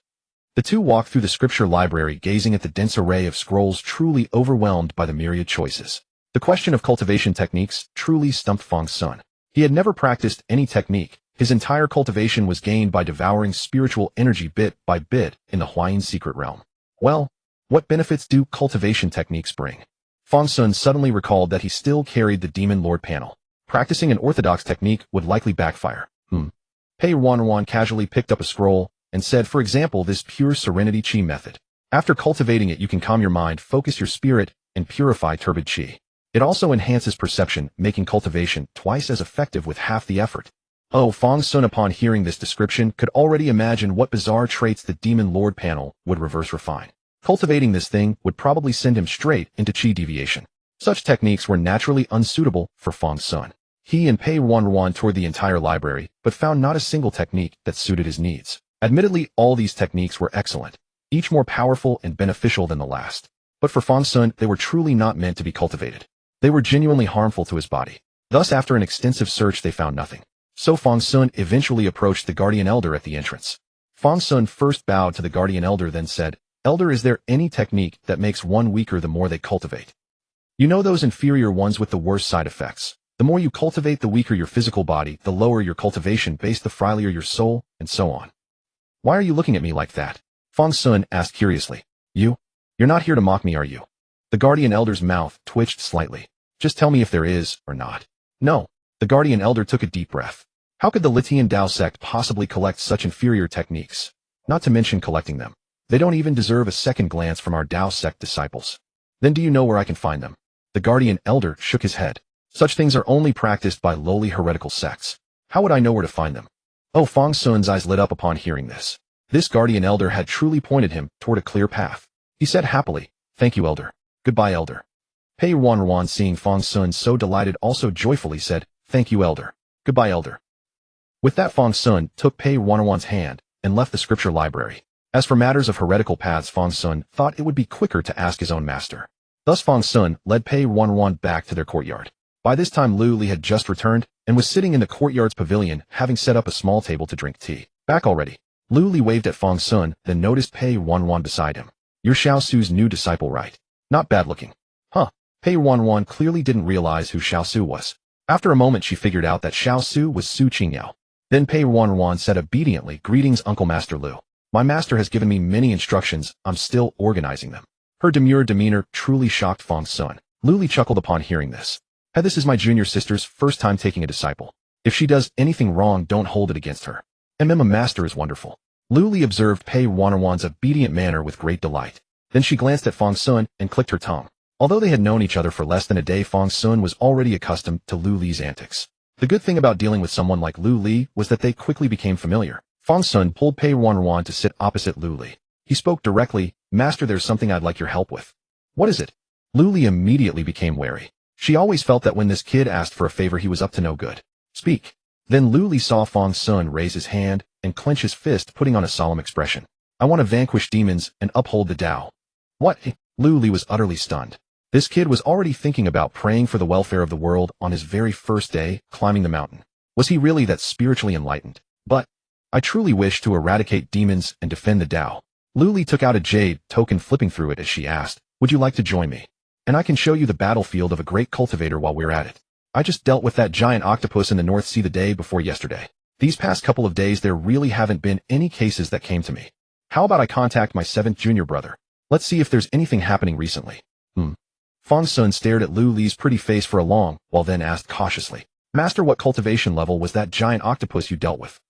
A: The two walked through the scripture library, gazing at the dense array of scrolls, truly overwhelmed by the myriad choices. The question of cultivation techniques truly stumped Fang Xun. He had never practiced any technique. His entire cultivation was gained by devouring spiritual energy bit by bit in the Huayin secret realm. Well, what benefits do cultivation techniques bring? Fang Xun suddenly recalled that he still carried the Demon Lord panel. Practicing an orthodox technique would likely backfire. Pei Ruanruan casually picked up a scroll and said, for example, this pure serenity chi method. After cultivating it, you can calm your mind, focus your spirit, and purify turbid chi. It also enhances perception, making cultivation twice as effective with half the effort. Oh, Fang Xun, upon hearing this description, could already imagine what bizarre traits the Demon Lord panel would reverse refine. Cultivating this thing would probably send him straight into chi deviation. Such techniques were naturally unsuitable for Fang Xun. He and Pei Ruanruan toured the entire library, but found not a single technique that suited his needs. Admittedly, all these techniques were excellent, each more powerful and beneficial than the last. But for Fang Xun, they were truly not meant to be cultivated. They were genuinely harmful to his body. Thus, after an extensive search, they found nothing. So Fang Xun eventually approached the guardian elder at the entrance. Fang Xun first bowed to the guardian elder, then said, Elder, is there any technique that makes one weaker the more they cultivate? You know, those inferior ones with the worst side effects. The more you cultivate, the weaker your physical body, the lower your cultivation base, the frailer your soul, and so on. Why are you looking at me like that? Fang Xun asked curiously. You? You're not here to mock me, are you? The guardian elder's mouth twitched slightly. Just tell me if there is or not. No. The guardian elder took a deep breath. How could the Litian Dao sect possibly collect such inferior techniques? Not to mention collecting them. They don't even deserve a second glance from our Dao sect disciples. Then do you know where I can find them? The guardian elder shook his head. Such things are only practiced by lowly heretical sects. How would I know where to find them? Oh, Fang Xun's eyes lit up upon hearing this. This guardian elder had truly pointed him toward a clear path. He said happily, "Thank you, elder. Goodbye, elder." Pei Ruanruan, seeing Fang Xun so delighted, also joyfully said, "Thank you, elder. Goodbye, elder." With that, Fang Xun took Pei Ruanruan's hand and left the scripture library. As for matters of heretical paths, Fang Xun thought it would be quicker to ask his own master. Thus Fang Xun led Pei Ruanruan back to their courtyard. By this time Lu Li had just returned and was sitting in the courtyard's pavilion, having set up a small table to drink tea. Back already. Lu Li waved at Fang Xun, then noticed Pei Ruanruan beside him. You're Xiao Su's new disciple, right? Not bad looking. Huh. Pei Ruanruan clearly didn't realize who Xiao Su was. After a moment she figured out that Xiao Su was Su Qingyao. Then Pei Ruanruan said obediently, "Greetings, Uncle Master Lu. My master has given me many instructions, I'm still organizing them." Her demure demeanor truly shocked Fang Xun. Lu Li chuckled upon hearing this. "Hey, this is my junior sister's first time taking a disciple. If she does anything wrong, don't hold it against her. A master is wonderful." Lu Li observed Pei Ruanruan's obedient manner with great delight. Then she glanced at Fang Xun and clicked her tongue. Although they had known each other for less than a day, Fang Xun was already accustomed to Lu Li's antics. The good thing about dealing with someone like Lu Li was that they quickly became familiar. Fang Xun pulled Pei Ruanruan to sit opposite Lu Li. He spoke directly, "Master, there's something I'd like your help with." "What is it?" Lu Li immediately became wary. She always felt that when this kid asked for a favor, he was up to no good. "Speak." Then Lu Li saw Fang Xun raise his hand and clench his fist, putting on a solemn expression. "I want to vanquish demons and uphold the Tao." "What?" Lu Li was utterly stunned. This kid was already thinking about praying for the welfare of the world on his very first day climbing the mountain. Was he really that spiritually enlightened? "But I truly wish to eradicate demons and defend the Tao." Lu Li took out a jade token, flipping through it as she asked, "Would you like to join me? And I can show you the battlefield of a great cultivator while we're at it. I just dealt with that giant octopus in the North Sea the day before yesterday. These past couple of days there really haven't been any cases that came to me. How about I contact my 7th junior brother? Let's see if there's anything happening recently." Fang Xun stared at Lu Li's pretty face for a long while, then asked cautiously, "Master, what cultivation level was that giant octopus you dealt with?"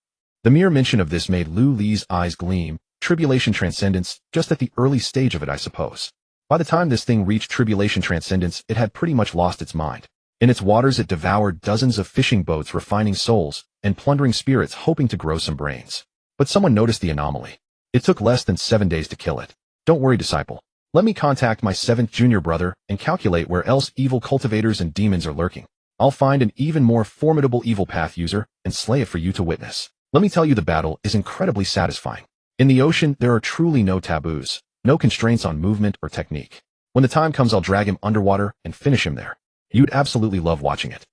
A: The mere mention of this made Lu Li's eyes gleam. "Tribulation Transcendence, just at the early stage of it, I suppose." By the time this thing reached Tribulation Transcendence, it had pretty much lost its mind. In its waters it devoured dozens of fishing boats, refining souls and plundering spirits, hoping to grow some brains. But someone noticed the anomaly. It took less than 7 days to kill it. "Don't worry, disciple. Let me contact my 7th junior brother and calculate where else evil cultivators and demons are lurking. I'll find an even more formidable evil path user and slay it for you to witness. Let me tell you, the battle is incredibly satisfying. In the ocean, there are truly no taboos, no constraints on movement or technique. When the time comes, I'll drag him underwater and finish him there. You'd absolutely love watching it."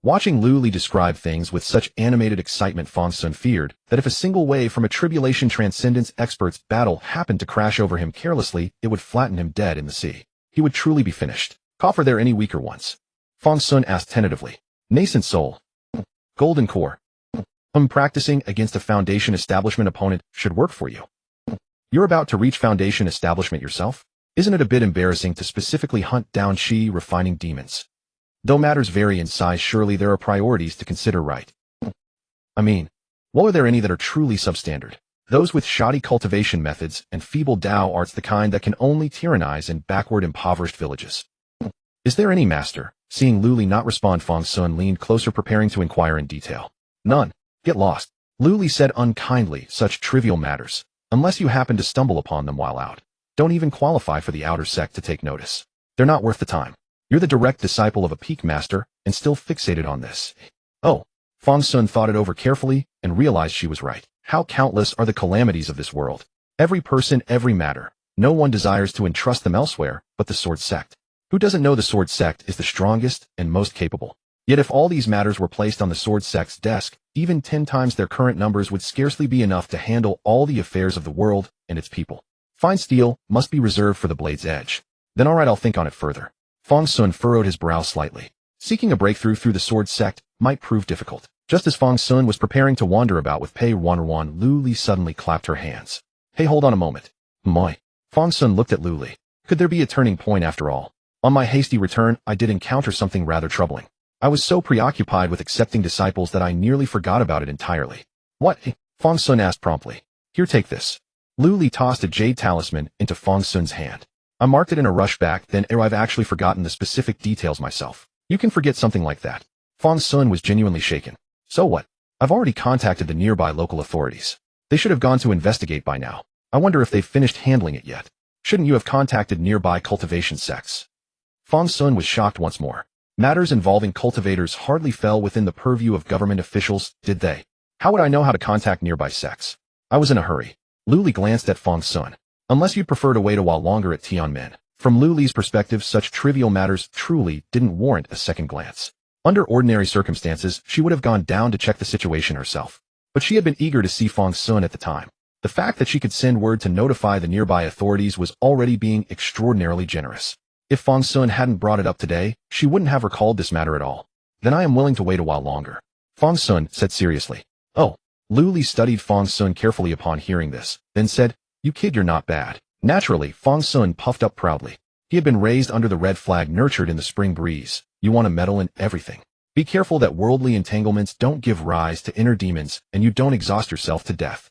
A: Watching Lu Li describe things with such animated excitement, Fang Xun feared that if a single wave from a Tribulation Transcendence expert's battle happened to crash over him carelessly, it would flatten him dead in the sea. He would truly be finished. "Are there any weaker ones?" Fang Xun asked tentatively. "Nascent soul. Golden core. Practicing against a Foundation Establishment opponent should work for you. You're about to reach Foundation Establishment yourself? Isn't it a bit embarrassing to specifically hunt down Qi refining demons? Though matters vary in size, surely there are priorities to consider, right? I mean, well, are there any that are truly substandard? Those with shoddy cultivation methods and feeble Dao arts, the kind that can only tyrannize in backward, impoverished villages. Is there any, master?" Seeing Lu Li not respond, Fang Xun leaned closer, preparing to inquire in detail. "None. Get lost," Lu Li said unkindly. "Such trivial matters, unless you happen to stumble upon them while out, don't even qualify for the outer sect to take notice. They're not worth the time. You're the direct disciple of a peak master and still fixated on this." "Oh." Fang Xun thought it over carefully and realized she was right. How countless are the calamities of this world. Every person, every matter. No one desires to entrust them elsewhere but the Sword Sect. Who doesn't know the Sword Sect is the strongest and most capable? Yet if all these matters were placed on the Sword Sect's desk, even 10 times their current numbers would scarcely be enough to handle all the affairs of the world and its people. Fine steel must be reserved for the blade's edge. Then alright, I'll think on it further. Fang Xun furrowed his brow slightly. Seeking a breakthrough through the Sword Sect might prove difficult. Just as Fang Xun was preparing to wander about with Pei Ruanruan, Lu Li suddenly clapped her hands. "Hey, hold on a moment." "Moi." Fang Xun looked at Lu Li. Could there be a turning point after all? On my hasty return, I did encounter something rather troubling. I was so preoccupied with accepting disciples that I nearly forgot about it entirely. What? Fang Xun asked promptly. Here, take this. Lu Li tossed a jade talisman into Fang Xun's hand. I marked it in a rush back, then I've actually forgotten the specific details myself. You can forget something like that. Fang Xun was genuinely shaken. So what? I've already contacted the nearby local authorities. They should have gone to investigate by now. I wonder if they've finished handling it yet. Shouldn't you have contacted nearby cultivation sects? Fang Xun was shocked once more. Matters involving cultivators hardly fell within the purview of government officials, did they? How would I know how to contact nearby sects? I was in a hurry. Lu Li glanced at Fang Xun. Unless you'd prefer to wait a while longer at Tianmen. From Lu Li's perspective, such trivial matters truly didn't warrant a second glance. Under ordinary circumstances, she would have gone down to check the situation herself. But she had been eager to see Fang Xun at the time. The fact that she could send word to notify the nearby authorities was already being extraordinarily generous. If Fang Xun hadn't brought it up today, she wouldn't have recalled this matter at all. Then I am willing to wait a while longer. Fang Xun said seriously. Oh. Lu Li studied Fang Xun carefully upon hearing this, then said, You kid, you're not bad. Naturally, Fang Xun puffed up proudly. He had been raised under the red flag, nurtured in the spring breeze. You want to meddle in everything. Be careful that worldly entanglements don't give rise to inner demons and you don't exhaust yourself to death.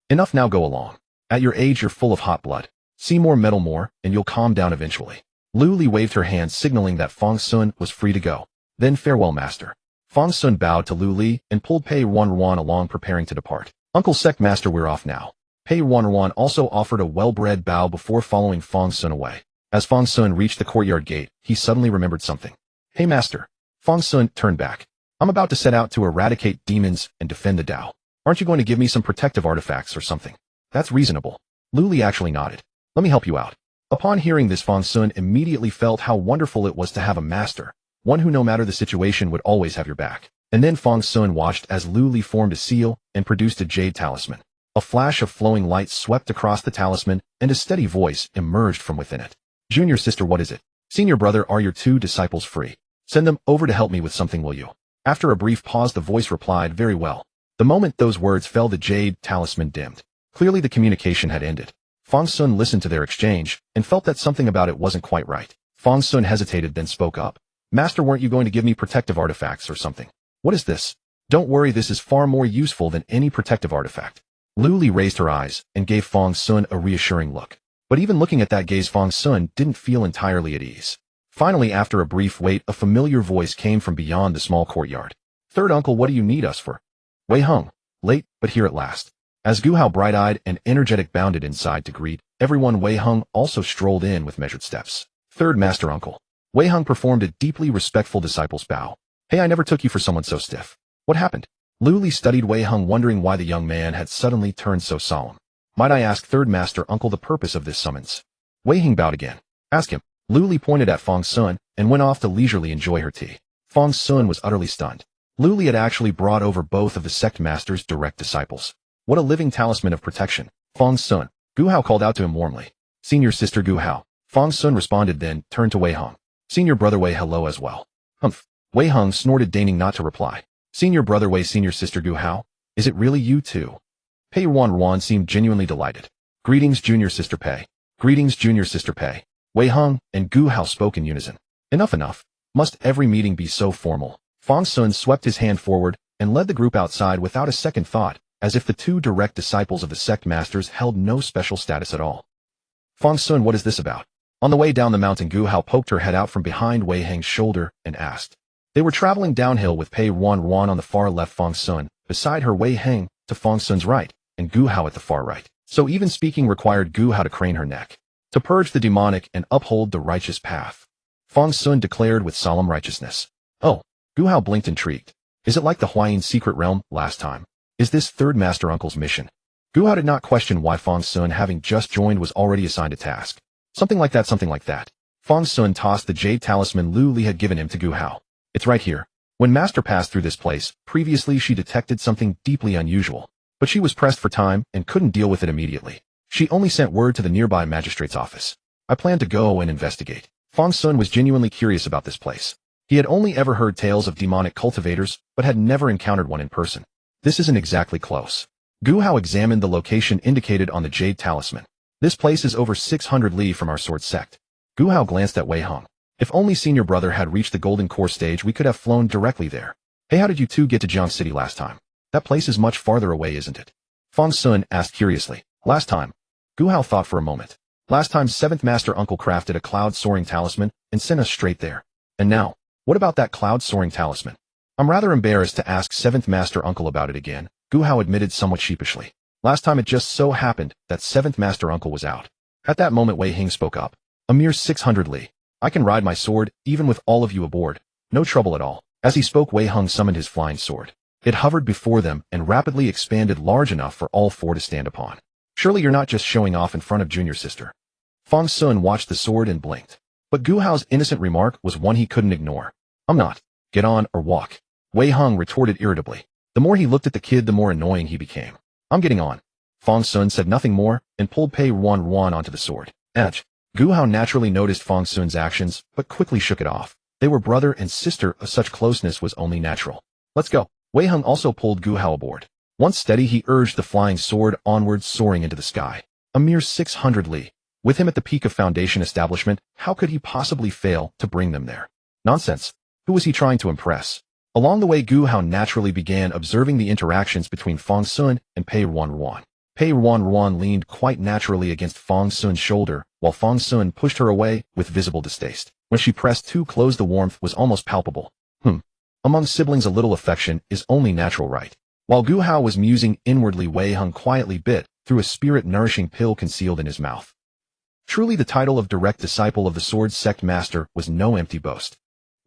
A: Enough now, go along. At your age you're full of hot blood. See more, meddle more, and you'll calm down eventually. Lu Li waved her hand signaling that Fang Xun was free to go. Then farewell, master. Fang Xun bowed to Lu Li and pulled Pei Ruanruan along, preparing to depart. Uncle Sect Master, we're off now. Pei Ruanruan also offered a well-bred bow before following Fang Xun away. As Fang Xun reached the courtyard gate, he suddenly remembered something. Hey master. Fang Xun turned back. I'm about to set out to eradicate demons and defend the Tao. Aren't you going to give me some protective artifacts or something? That's reasonable. Lu Li actually nodded. Let me help you out. Upon hearing this, Fang Xun immediately felt how wonderful it was to have a master, one who no matter the situation would always have your back. And then Fang Xun watched as Lu Li formed a seal and produced a jade talisman. A flash of flowing light swept across the talisman and a steady voice emerged from within it. Junior sister, what is it? Senior brother, are your two disciples free? Send them over to help me with something, will you? After a brief pause, the voice replied, very well. The moment those words fell, the jade talisman dimmed. Clearly the communication had ended. Fang Xun listened to their exchange and felt that something about it wasn't quite right. Fang Xun hesitated, then spoke up. Master, weren't you going to give me protective artifacts or something? What is this? Don't worry, this is far more useful than any protective artifact. Lu Li raised her eyes and gave Fang Xun a reassuring look. But even looking at that gaze, Fang Xun didn't feel entirely at ease. Finally, after a brief wait, a familiar voice came from beyond the small courtyard. Third uncle, what do you need us for? Wei Heng. Late, but here at last. As Gu Hao, bright-eyed and energetic, bounded inside to greet everyone, Wei Heng also strolled in with measured steps. Third master uncle. Wei Heng performed a deeply respectful disciple's bow. Hey, I never took you for someone so stiff. What happened? Lu Li studied Wei Heng, wondering why the young man had suddenly turned so solemn. Might I ask, third master uncle, the purpose of this summons? Wei Heng bowed again. Ask him. Lu Li pointed at Fang Xun and went off to leisurely enjoy her tea. Fang Xun was utterly stunned. Lu Li had actually brought over both of the sect master's direct disciples. What a living talisman of protection. Fang Xun. Gu Hao called out to him warmly. Senior sister Gu Hao. Fang Xun responded, then turned to Wei Heng. Senior brother Wei, hello as well. Humph. Wei Heng snorted, deigning not to reply. Senior brother Wei, senior sister Gu Hao. Is it really you too? Pei Ruanruan seemed genuinely delighted. Greetings, junior sister Pei. Greetings, junior sister Pei. Wei Heng and Gu Hao spoke in unison. Enough. Must every meeting be so formal? Fang Xun swept his hand forward and led the group outside without a second thought, as if the two direct disciples of the sect masters held no special status at all. Fang Xun, what is this about? On the way down the mountain, Gu Hao poked her head out from behind Wei Heng's shoulder and asked. They were traveling downhill with Pei Ruanruan on the far left, Fang Xun beside her, Wei Heng to Fang Xun's right, and Gu Hao at the far right. So even speaking required Gu Hao to crane her neck, to purge the demonic and uphold the righteous path. Fang Xun declared with solemn righteousness. Oh, Gu Hao blinked, intrigued. Is it like the Huayin secret realm last time? Is this third master uncle's mission? Gu Hao did not question why Fang Xun, having just joined, was already assigned a task. Something like that. Fang Xun tossed the jade talisman Lu Li had given him to Gu Hao. It's right here. When Master passed through this place, previously she detected something deeply unusual, but she was pressed for time and couldn't deal with it immediately. She only sent word to the nearby magistrate's office. I plan to go and investigate. Fang Xun was genuinely curious about this place. He had only ever heard tales of demonic cultivators, but had never encountered one in person. This isn't exactly close. Gu Hao examined the location indicated on the jade talisman. This place is over 600 li from our sword sect. Gu Hao glanced at Wei Heng. If only senior brother had reached the golden core stage, we could have flown directly there. Hey, how did you two get to Jiang City last time? That place is much farther away, isn't it? Fang Xun asked curiously. Last time. Gu Hao thought for a moment. Last time 7th Master Uncle crafted a cloud-soaring talisman and sent us straight there. And now, what about that cloud-soaring talisman? I'm rather embarrassed to ask 7th Master Uncle about it again, Gu Hao admitted somewhat sheepishly. Last time it just so happened that 7th Master Uncle was out. At that moment Wei Heng spoke up. A mere 600 li. I can ride my sword, even with all of you aboard. No trouble at all. As he spoke, Wei Heng summoned his flying sword. It hovered before them and rapidly expanded large enough for all four to stand upon. Surely you're not just showing off in front of junior sister. Fang Xun watched the sword and blinked. But Gu Hao's innocent remark was one he couldn't ignore. I'm not. Get on or walk. Wei Heng retorted irritably. The more he looked at the kid, the more annoying he became. I'm getting on. Fang Xun said nothing more and pulled Pei Ruanruan onto the sword. Edge. Gu Hao naturally noticed Fang Xun's actions, but quickly shook it off. They were brother and sister, such closeness was only natural. Let's go. Wei Heng also pulled Gu Hao aboard. Once steady, he urged the flying sword onward, soaring into the sky. A mere 600 li. With him at the peak of Foundation establishment, how could he possibly fail to bring them there? Nonsense. Who was he trying to impress? Along the way, Gu Hao naturally began observing the interactions between Fang Xun and Pei Ruanruan. Pei Ruanruan leaned quite naturally against Fang Xun's shoulder, while Fang Xun pushed her away with visible distaste. When she pressed too close, the warmth was almost palpable. Among siblings, a little affection is only natural, right? While Gu Hao was musing inwardly, Wei Heng quietly bit through a spirit-nourishing pill concealed in his mouth. Truly, the title of direct disciple of the Sword Sect Master was no empty boast.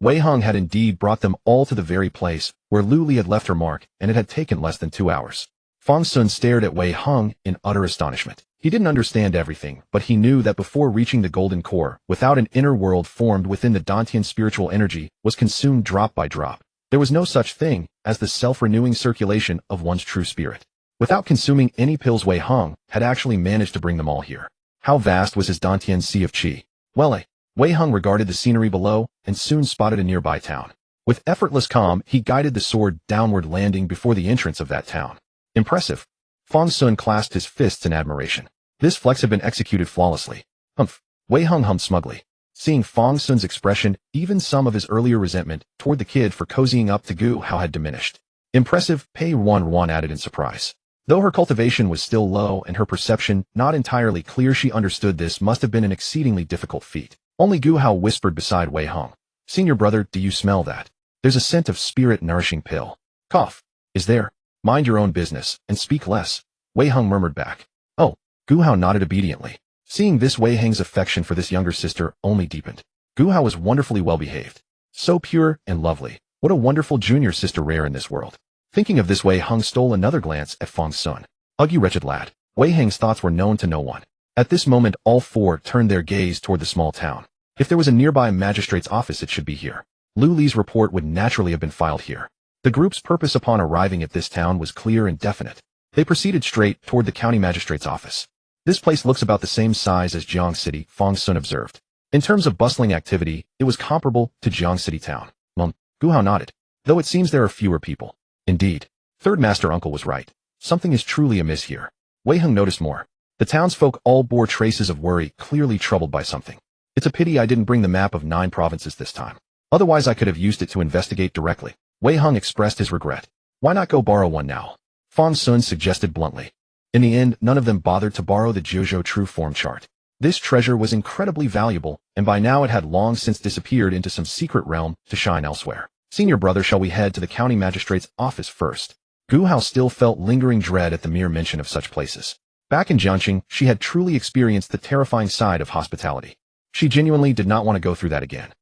A: Wei Heng had indeed brought them all to the very place where Lu Li had left her mark, and it had taken less than 2 hours. Fang Xun stared at Wei Heng in utter astonishment. He didn't understand everything, but he knew that before reaching the golden core, without an inner world formed within the dantian, spiritual energy was consumed drop by drop. There was no such thing as the self-renewing circulation of one's true spirit. Without consuming any pills, Wei Heng had actually managed to bring them all here. How vast was his dantian sea of qi? Well, Wei Heng regarded the scenery below and soon spotted a nearby town. With effortless calm, he guided the sword downward, landing before the entrance of that town. Impressive. Fang Xun clasped his fists in admiration. This flex had been executed flawlessly. Humph. Wei Heng hummed smugly. Seeing Fang Xun's expression, even some of his earlier resentment toward the kid for cozying up to Gu Hao had diminished. Impressive, Pei Ruanruan added in surprise. Though her cultivation was still low and her perception not entirely clear, she understood this must have been an exceedingly difficult feat. Only Gu Hao whispered beside Wei Heng. Senior brother, do you smell that? There's a scent of spirit-nourishing pill. Cough. Is there? Mind your own business, and speak less. Wei Heng murmured back. Oh. Gu Hao nodded obediently. Seeing this, Wei Heng's affection for this younger sister only deepened. Gu Hao was wonderfully well-behaved. So pure and lovely. What a wonderful junior sister, rare in this world. Thinking of this, Wei Heng stole another glance at Fang Xun. Ugh, you wretched lad. Wei Heng's thoughts were known to no one. At this moment, all four turned their gaze toward the small town. If there was a nearby magistrate's office, it should be here. Lu Li's report would naturally have been filed here. The group's purpose upon arriving at this town was clear and definite. They proceeded straight toward the county magistrate's office. This place looks about the same size as Jiang City, Fang Xun observed. In terms of bustling activity, it was comparable to Jiang City town. Gu Hao nodded. Though it seems there are fewer people. Indeed. Third Master Uncle was right. Something is truly amiss here. Wei Heng noticed more. The townsfolk all bore traces of worry, clearly troubled by something. It's a pity I didn't bring the map of 9 provinces this time. Otherwise I could have used it to investigate directly. Wei Heng expressed his regret. Why not go borrow one now? Fang Xun suggested bluntly. In the end, none of them bothered to borrow the Jiuzhou True Form chart. This treasure was incredibly valuable, and by now it had long since disappeared into some secret realm to shine elsewhere. Senior brother, shall we head to the county magistrate's office first? Gu Hao still felt lingering dread at the mere mention of such places. Back in Jiangqing, she had truly experienced the terrifying side of hospitality. She genuinely did not want to go through that again.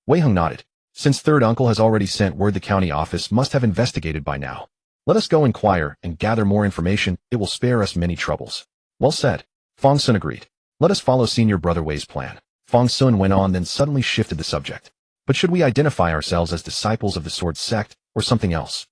A: Wei Heng nodded. Since third uncle has already sent word, the county office must have investigated by now. Let us go inquire and gather more information. It will spare us many troubles. Well said. Fang Xun agreed. Let us follow senior brother Wei's plan. Fang Xun went on, then suddenly shifted the subject. But should we identify ourselves as disciples of the Sword Sect or something else?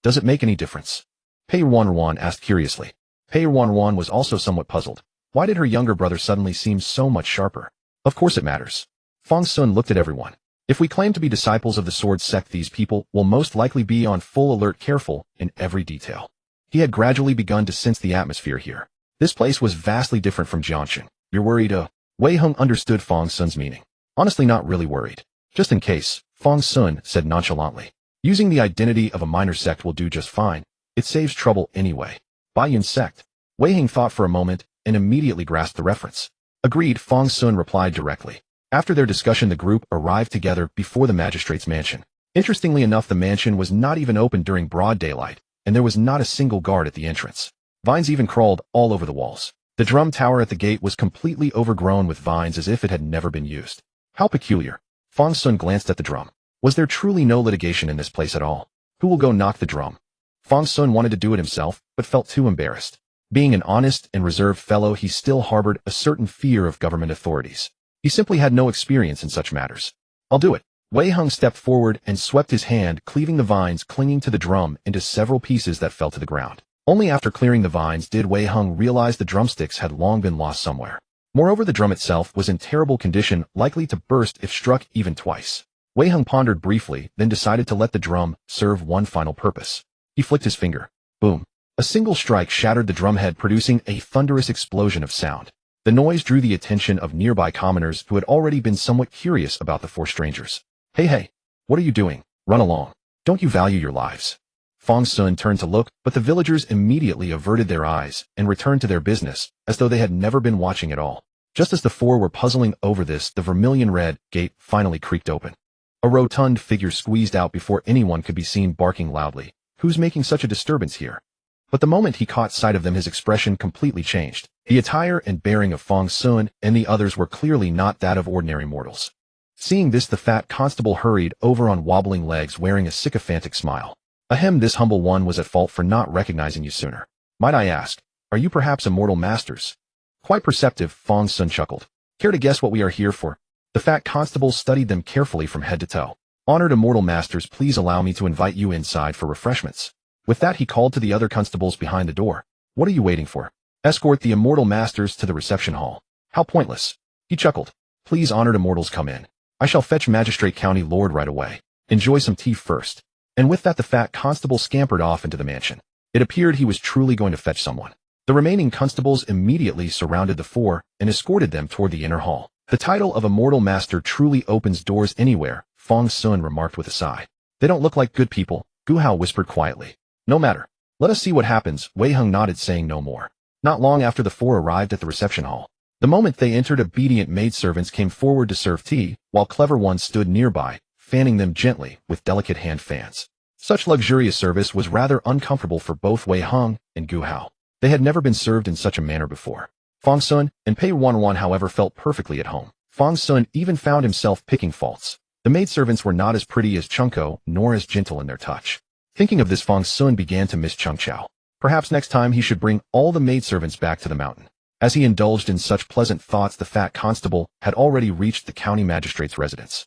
A: Does it make any difference? Pei Ruanruan asked curiously. Pei Ruanruan was also somewhat puzzled. Why did her younger brother suddenly seem so much sharper? Of course it matters. Fang Xun looked at everyone. If we claim to be disciples of the Sword Sect, these people will most likely be on full alert, careful in every detail. He had gradually begun to sense the atmosphere here. This place was vastly different from Jianshan. You're worried, Wei Heng understood Fang Xun's meaning. Honestly, not really worried. Just in case, Fang Xun said nonchalantly. Using the identity of a minor sect will do just fine. It saves trouble anyway. Baiyun sect. Wei Heng thought for a moment and immediately grasped the reference. Agreed, Fang Xun replied directly. After their discussion, the group arrived together before the magistrate's mansion. Interestingly enough, the mansion was not even open during broad daylight, and there was not a single guard at the entrance. Vines even crawled all over the walls. The drum tower at the gate was completely overgrown with vines as if it had never been used. How peculiar. Fang Xun glanced at the drum. Was there truly no litigation in this place at all? Who will go knock the drum? Fang Xun wanted to do it himself, but felt too embarrassed. Being an honest and reserved fellow, he still harbored a certain fear of government authorities. He simply had no experience in such matters. I'll do it. Wei Heng stepped forward and swept his hand, cleaving the vines clinging to the drum into several pieces that fell to the ground. Only after clearing the vines did Wei Heng realize the drumsticks had long been lost somewhere. Moreover, the drum itself was in terrible condition, likely to burst if struck even twice. Wei Heng pondered briefly, then decided to let the drum serve one final purpose. He flicked his finger. Boom. A single strike shattered the drumhead, producing a thunderous explosion of sound. The noise drew the attention of nearby commoners who had already been somewhat curious about the four strangers. Hey, what are you doing? Run along. Don't you value your lives? Fang Xun turned to look, but the villagers immediately averted their eyes and returned to their business, as though they had never been watching at all. Just as the four were puzzling over this, the vermilion-red gate finally creaked open. A rotund figure squeezed out before anyone could be seen, barking loudly. Who's making such a disturbance here? But the moment he caught sight of them, his expression completely changed. The attire and bearing of Fang Xun and the others were clearly not that of ordinary mortals. Seeing this, the fat constable hurried over on wobbling legs, wearing a sycophantic smile. Ahem, this humble one was at fault for not recognizing you sooner. Might I ask, are you perhaps immortal masters? Quite perceptive, Fang Xun chuckled. Care to guess what we are here for? The fat constable studied them carefully from head to toe. Honored immortal masters, please allow me to invite you inside for refreshments. With that, he called to the other constables behind the door. What are you waiting for? Escort the immortal masters to the reception hall. How pointless. He chuckled. Please, honored immortals, come in. I shall fetch Magistrate County Lord right away. Enjoy some tea first. And with that, the fat constable scampered off into the mansion. It appeared he was truly going to fetch someone. The remaining constables immediately surrounded the four and escorted them toward the inner hall. The title of Immortal Master truly opens doors anywhere, Fang Xun remarked with a sigh. They don't look like good people, Gu Hao whispered quietly. No matter. Let us see what happens, Wei Heng nodded, saying no more. Not long after, the four arrived at the reception hall. The moment they entered, obedient maidservants came forward to serve tea, while clever ones stood nearby, fanning them gently with delicate hand fans. Such luxurious service was rather uncomfortable for both Wei Heng and Gu Hao. They had never been served in such a manner before. Fang Xun and Pei Ruanruan, however, felt perfectly at home. Fang Xun even found himself picking faults. The maidservants were not as pretty as Chunko, nor as gentle in their touch. Thinking of this, Fang Xun began to miss Chung Chao. Perhaps next time he should bring all the maidservants back to the mountain. As he indulged in such pleasant thoughts, the fat constable had already reached the county magistrate's residence.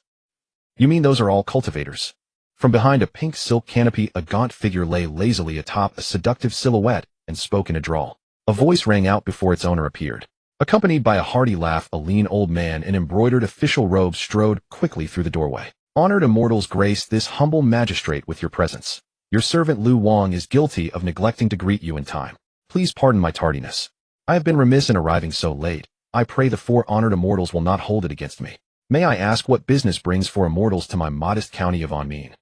A: You mean those are all cultivators? From behind a pink silk canopy, a gaunt figure lay lazily atop a seductive silhouette and spoke in a drawl. A voice rang out before its owner appeared. Accompanied by a hearty laugh, a lean old man in embroidered official robes strode quickly through the doorway. Honored immortals, grace this humble magistrate with your presence. Your servant Lu Wang is guilty of neglecting to greet you in time. Please pardon my tardiness. I have been remiss in arriving so late. I pray the four honored immortals will not hold it against me. May I ask what business brings four immortals to my modest county of Anmin?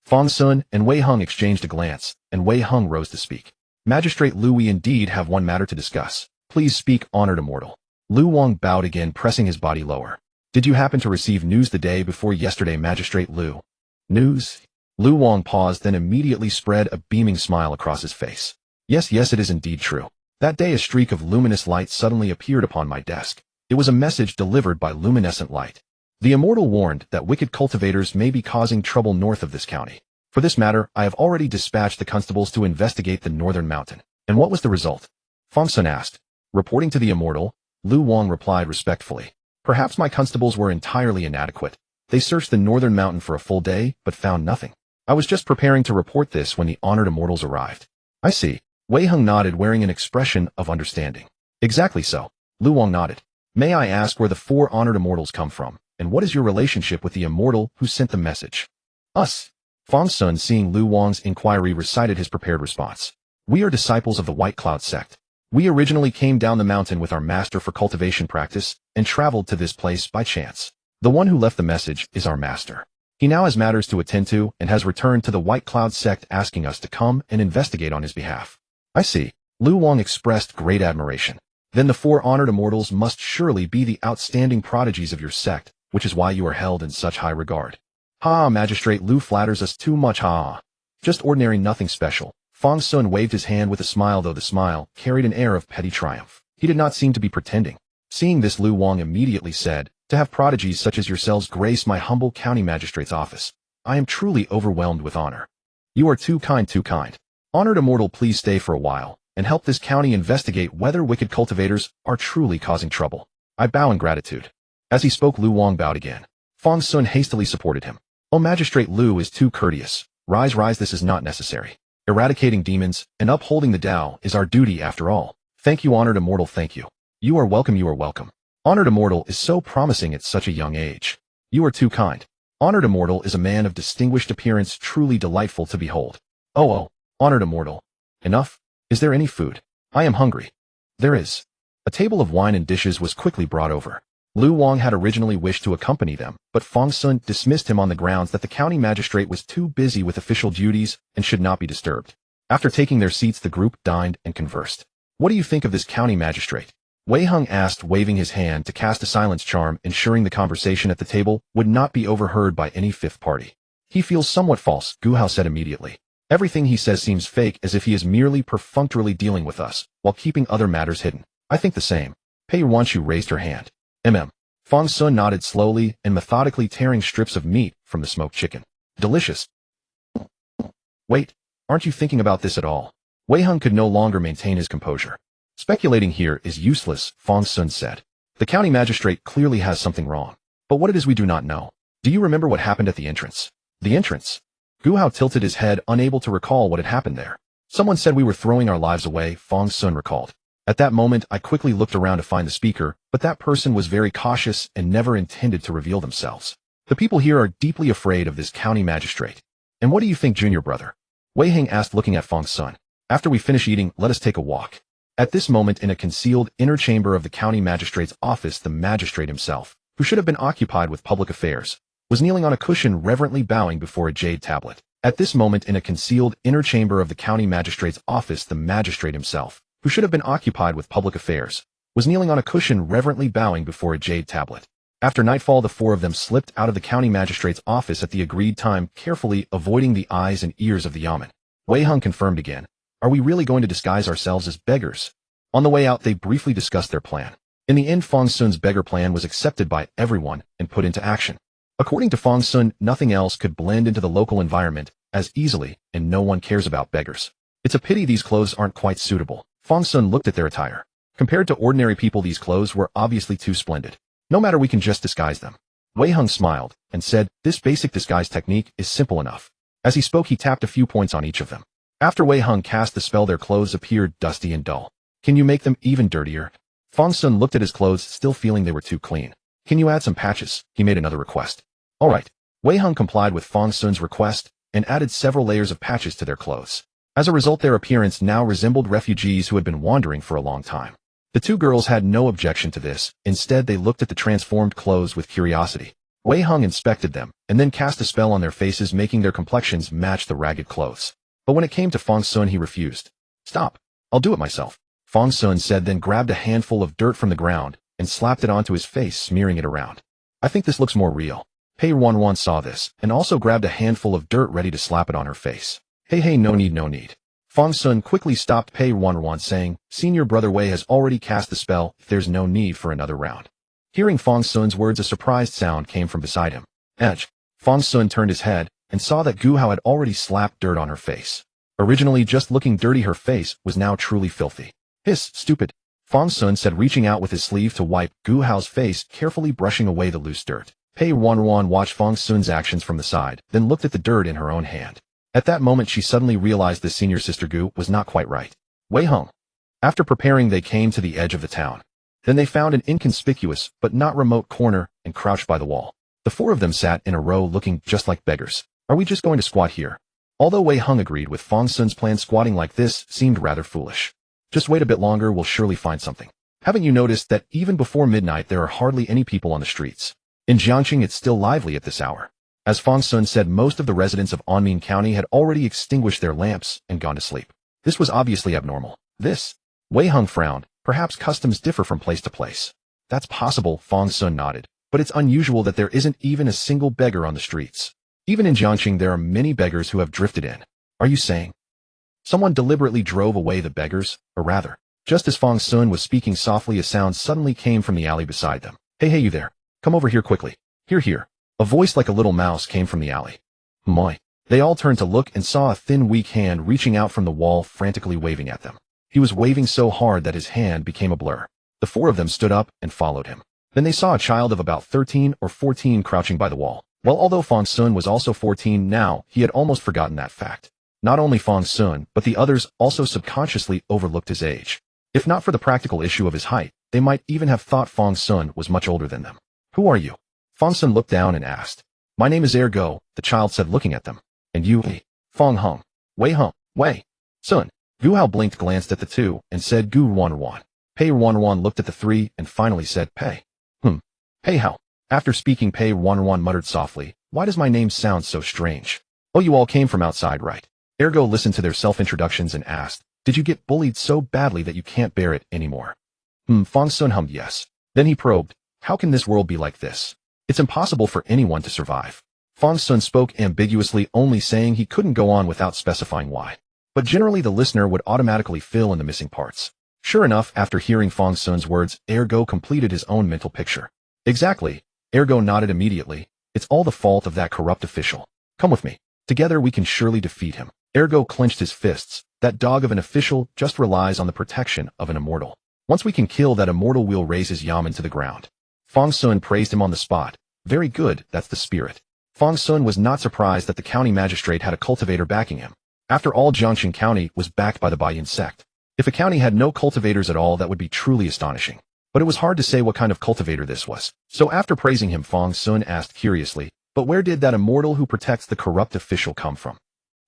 A: Fang Xun and Wei Heng exchanged a glance, and Wei Heng rose to speak. Magistrate Lu, we indeed have one matter to discuss. Please speak, honored immortal. Lu Wang bowed again, pressing his body lower. Did you happen to receive news the day before yesterday, Magistrate Lu? News? Lu Wang paused, then immediately spread a beaming smile across his face. Yes, it is indeed true. That day a streak of luminous light suddenly appeared upon my desk. It was a message delivered by luminescent light. The immortal warned that wicked cultivators may be causing trouble north of this county. For this matter, I have already dispatched the constables to investigate the northern mountain. And what was the result? Fang Xun asked. Reporting to the immortal, Lu Wang replied respectfully. Perhaps my constables were entirely inadequate. They searched the northern mountain for a full day, but found nothing. I was just preparing to report this when the honored immortals arrived. I see. Wei Heng nodded, wearing an expression of understanding. Exactly so. Lu Wang nodded. May I ask where the four honored immortals come from, and what is your relationship with the immortal who sent the message? Us. Fang Xun, seeing Lu Wang's inquiry, recited his prepared response. We are disciples of the White Cloud Sect. We originally came down the mountain with our master for cultivation practice and traveled to this place by chance. The one who left the message is our master. He now has matters to attend to and has returned to the White Cloud Sect asking us to come and investigate on his behalf. I see. Lu Wang expressed great admiration. Then the 4 honored immortals must surely be the outstanding prodigies of your sect, which is why you are held in such high regard. Ha, Magistrate Lu flatters us too much, ha. Just ordinary, nothing special. Fang Xun waved his hand with a smile, though the smile carried an air of petty triumph. He did not seem to be pretending. Seeing this, Lu Wang immediately said, to have prodigies such as yourselves grace my humble county magistrate's office, I am truly overwhelmed with honor. You are too kind, too kind. Honored immortal, please stay for a while and help this county investigate whether wicked cultivators are truly causing trouble. I bow in gratitude. As he spoke, Lu Wang bowed again. Fang Xun hastily supported him. Oh, Magistrate Lu is too courteous. Rise, rise, this is not necessary. Eradicating demons and upholding the Tao is our duty after all. Thank you, honored immortal, thank you. You are welcome, you are welcome. Honored immortal is so promising at such a young age. You are too kind. Honored immortal is a man of distinguished appearance, truly delightful to behold. Oh, honored immortal. Enough? Is there any food? I am hungry. There is. A table of wine and dishes was quickly brought over. Lu Wang had originally wished to accompany them, but Fang Xun dismissed him on the grounds that the county magistrate was too busy with official duties and should not be disturbed. After taking their seats, the group dined and conversed. What do you think of this county magistrate? Wei Hung asked, waving his hand to cast a silence charm, ensuring the conversation at the table would not be overheard by any fifth party. He feels somewhat false, Gu Hao said immediately. Everything he says seems fake, as if he is merely perfunctorily dealing with us, while keeping other matters hidden. I think the same. Pei Ruanruan raised her hand. Fang Xun nodded slowly and methodically, tearing strips of meat from the smoked chicken. Delicious. Wait, aren't you thinking about this at all? Wei Hung could no longer maintain his composure. Speculating here is useless, Fang Xun said. The county magistrate clearly has something wrong. But what it is we do not know. Do you remember what happened at the entrance? The entrance? Gu Hao tilted his head, unable to recall what had happened there. Someone said we were throwing our lives away, Fang Xun recalled. At that moment, I quickly looked around to find the speaker, but that person was very cautious and never intended to reveal themselves. The people here are deeply afraid of this county magistrate. And what do you think, junior brother? Wei Heng asked, looking at Fang Xun. After we finish eating, let us take a walk. At this moment, in a concealed inner chamber of the county magistrate's office, the magistrate himself, who should have been occupied with public affairs, was kneeling on a cushion, reverently bowing before a jade tablet. At this moment, in a concealed inner chamber of the county magistrate's office, the magistrate himself, who should have been occupied with public affairs, was kneeling on a cushion, reverently bowing before a jade tablet. After nightfall, the 4 of them slipped out of the county magistrate's office at the agreed time, carefully avoiding the eyes and ears of the yamen. Wei Hung confirmed again. Are we really going to disguise ourselves as beggars? On the way out, they briefly discussed their plan. In the end, Fang Xun's beggar plan was accepted by everyone and put into action. According to Fang Xun, nothing else could blend into the local environment as easily, and no one cares about beggars. It's a pity these clothes aren't quite suitable. Fang Xun looked at their attire. Compared to ordinary people, these clothes were obviously too splendid. No matter, we can just disguise them. Wei Hung smiled and said, this basic disguise technique is simple enough. As he spoke, he tapped a few points on each of them. After Wei Hung cast the spell, their clothes appeared dusty and dull. Can you make them even dirtier? Fang Xun looked at his clothes, still feeling they were too clean. Can you add some patches? He made another request. All right. Wei Hung complied with Fang Xun's request and added several layers of patches to their clothes. As a result, their appearance now resembled refugees who had been wandering for a long time. The 2 girls had no objection to this. Instead, they looked at the transformed clothes with curiosity. Wei Hung inspected them and then cast a spell on their faces, making their complexions match the ragged clothes. But when it came to Fang Xun, he refused. Stop. I'll do it myself. Fang Xun said, then grabbed a handful of dirt from the ground and slapped it onto his face, smearing it around. I think this looks more real. Pei Ruanruan saw this and also grabbed a handful of dirt, ready to slap it on her face. Hey, no need, no need. Fang Xun quickly stopped Pei Ruanruan, saying, Senior brother Wei has already cast the spell, there's no need for another round. Hearing Fang Xun's words, a surprised sound came from beside him. Edge. Fang Xun turned his head and saw that Gu Hao had already slapped dirt on her face. Originally just looking dirty, her face was now truly filthy. Hiss, stupid. Fang Xun said, reaching out with his sleeve to wipe Gu Hao's face, carefully brushing away the loose dirt. Pei Ruanruan watched Fang Xun's actions from the side, then looked at the dirt in her own hand. At that moment, she suddenly realized the senior sister Gu was not quite right. Wei Hung. After preparing, they came to the edge of the town. Then they found an inconspicuous but not remote corner and crouched by the wall. The 4 of them sat in a row, looking just like beggars. Are we just going to squat here? Although Wei Hung agreed with Fang Xun's plan, squatting like this seemed rather foolish. Just wait a bit longer, we'll surely find something. Haven't you noticed that even before midnight there are hardly any people on the streets? In Jiangxing it's still lively at this hour. As Fang Xun said, most of the residents of Anmin County had already extinguished their lamps and gone to sleep. This was obviously abnormal. Wei Heng frowned. Perhaps customs differ from place to place. That's possible, Fang Xun nodded. But it's unusual that there isn't even a single beggar on the streets. Even in Jiangxing there are many beggars who have drifted in. Are you saying someone deliberately drove away the beggars? Or rather, just as Fang Xun was speaking softly, a sound suddenly came from the alley beside them. Hey you there. Come over here quickly. Here. A voice like a little mouse came from the alley. Moi. They all turned to look and saw a thin, weak hand reaching out from the wall, frantically waving at them. He was waving so hard that his hand became a blur. The four of them stood up and followed him. Then they saw a child of about 13 or 14 crouching by the wall. Well, although Fang Xun was also 14 now, he had almost forgotten that fact. Not only Fang Xun, but the others also subconsciously overlooked his age. If not for the practical issue of his height, they might even have thought Fang Xun was much older than them. Who are you? Fang Xun looked down and asked. My name is Ergo, the child said, looking at them. And you? Fang Heng. Wei Xun. Gu Hao blinked, glanced at the two, and said Gu Ruanruan. Pei Ruanruan looked at the three and finally said Pei. Pei Hao. After speaking, Pei Ruanruan muttered softly, why does my name sound so strange? Oh, you all came from outside, right? Ergo listened to their self-introductions and asked, did you get bullied so badly that you can't bear it anymore? Fang Xun hummed yes. Then he probed, how can this world be like this? It's impossible for anyone to survive. Fang Xun spoke ambiguously, only saying he couldn't go on without specifying why. But generally the listener would automatically fill in the missing parts. Sure enough, after hearing Fang Xun's words, Ergo completed his own mental picture. Exactly. Ergo nodded immediately. It's all the fault of that corrupt official. Come with me. Together we can surely defeat him. Ergo clenched his fists. That dog of an official just relies on the protection of an immortal. Once we can kill that immortal, we'll raise his yamen to the ground. Fang Xun praised him on the spot. Very good, that's the spirit. Fang Xun was not surprised that the county magistrate had a cultivator backing him. After all, Jiangxing County was backed by the Bathe sect. If a county had no cultivators at all, that would be truly astonishing. But it was hard to say what kind of cultivator this was. So after praising him, Fang Xun asked curiously, but where did that immortal who protects the corrupt official come from?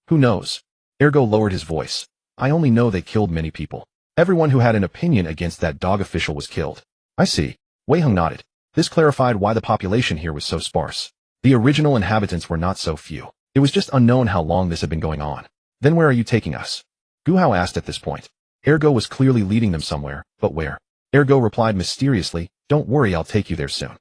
A: Who knows? Ergo lowered his voice. I only know they killed many people. Everyone who had an opinion against that dog official was killed. I see. Wei Heng nodded. This clarified why the population here was so sparse. The original inhabitants were not so few. It was just unknown how long this had been going on. Then where are you taking us? Gu Hao asked at this point. Ergo was clearly leading them somewhere, but where? Ergo replied mysteriously, don't worry, I'll take you there soon.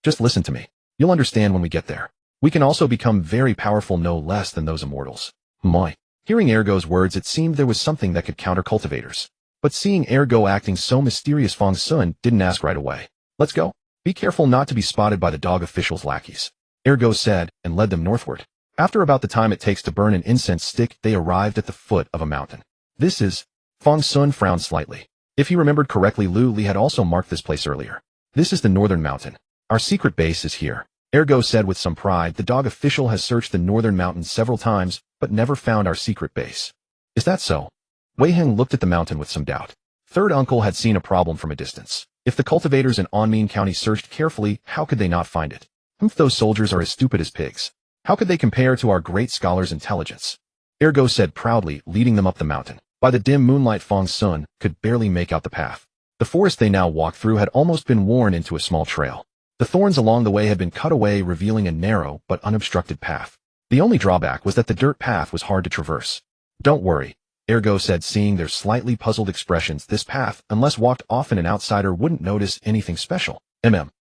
A: Just listen to me. You'll understand when we get there. We can also become very powerful, no less than those immortals. Moi. Hearing Ergo's words, it seemed there was something that could counter cultivators. But seeing Ergo acting so mysterious, Fang Xun didn't ask right away. Let's go. Be careful not to be spotted by the dog official's lackeys. Ergo said, and led them northward. After about the time it takes to burn an incense stick, they arrived at the foot of a mountain. This is... Fang Xun frowned slightly. If he remembered correctly, Lu Li had also marked this place earlier. This is the northern mountain. Our secret base is here. Ergo said with some pride. The dog official has searched the northern mountains several times, but never found our secret base. Is that so? Wei Heng looked at the mountain with some doubt. Third uncle had seen a problem from a distance. If the cultivators in Anmin County searched carefully, how could they not find it? If those soldiers are as stupid as pigs, how could they compare to our great scholar's intelligence? Ergo said proudly, leading them up the mountain. By the dim moonlight, Fang Xun could barely make out the path. The forest they now walked through had almost been worn into a small trail. The thorns along the way had been cut away, revealing a narrow but unobstructed path. The only drawback was that the dirt path was hard to traverse. Don't worry, Ergo said, seeing their slightly puzzled expressions. This path, unless walked often, an outsider wouldn't notice anything special.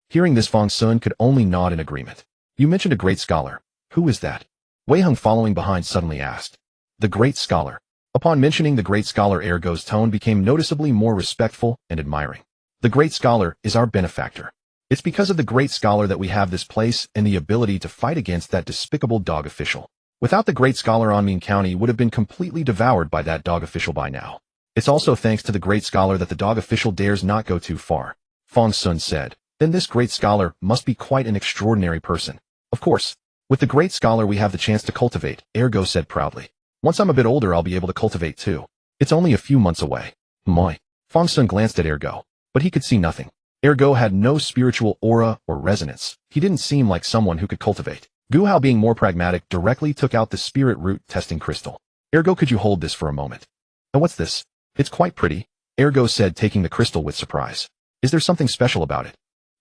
A: Hearing this, Fang Xun could only nod in agreement. You mentioned a great scholar. Who is that? Wei Heng, following behind, suddenly asked. The great scholar. Upon mentioning the great scholar, Ergo's tone became noticeably more respectful and admiring. The great scholar is our benefactor. It's because of the great scholar that we have this place and the ability to fight against that despicable dog official. Without the great scholar, Anmin County would have been completely devoured by that dog official by now. It's also thanks to the great scholar that the dog official dares not go too far, Fang Xun said. Then this great scholar must be quite an extraordinary person. Of course, with the great scholar we have the chance to cultivate, Ergo said proudly. Once I'm a bit older, I'll be able to cultivate too. It's only a few months away. Moi. Fang Xun glanced at Ergo, but he could see nothing. Ergo had no spiritual aura or resonance. He didn't seem like someone who could cultivate. Gu Hao, being more pragmatic, directly took out the spirit root testing crystal. Ergo, could you hold this for a moment? And what's this? It's quite pretty. Ergo said, taking the crystal with surprise. Is there something special about it?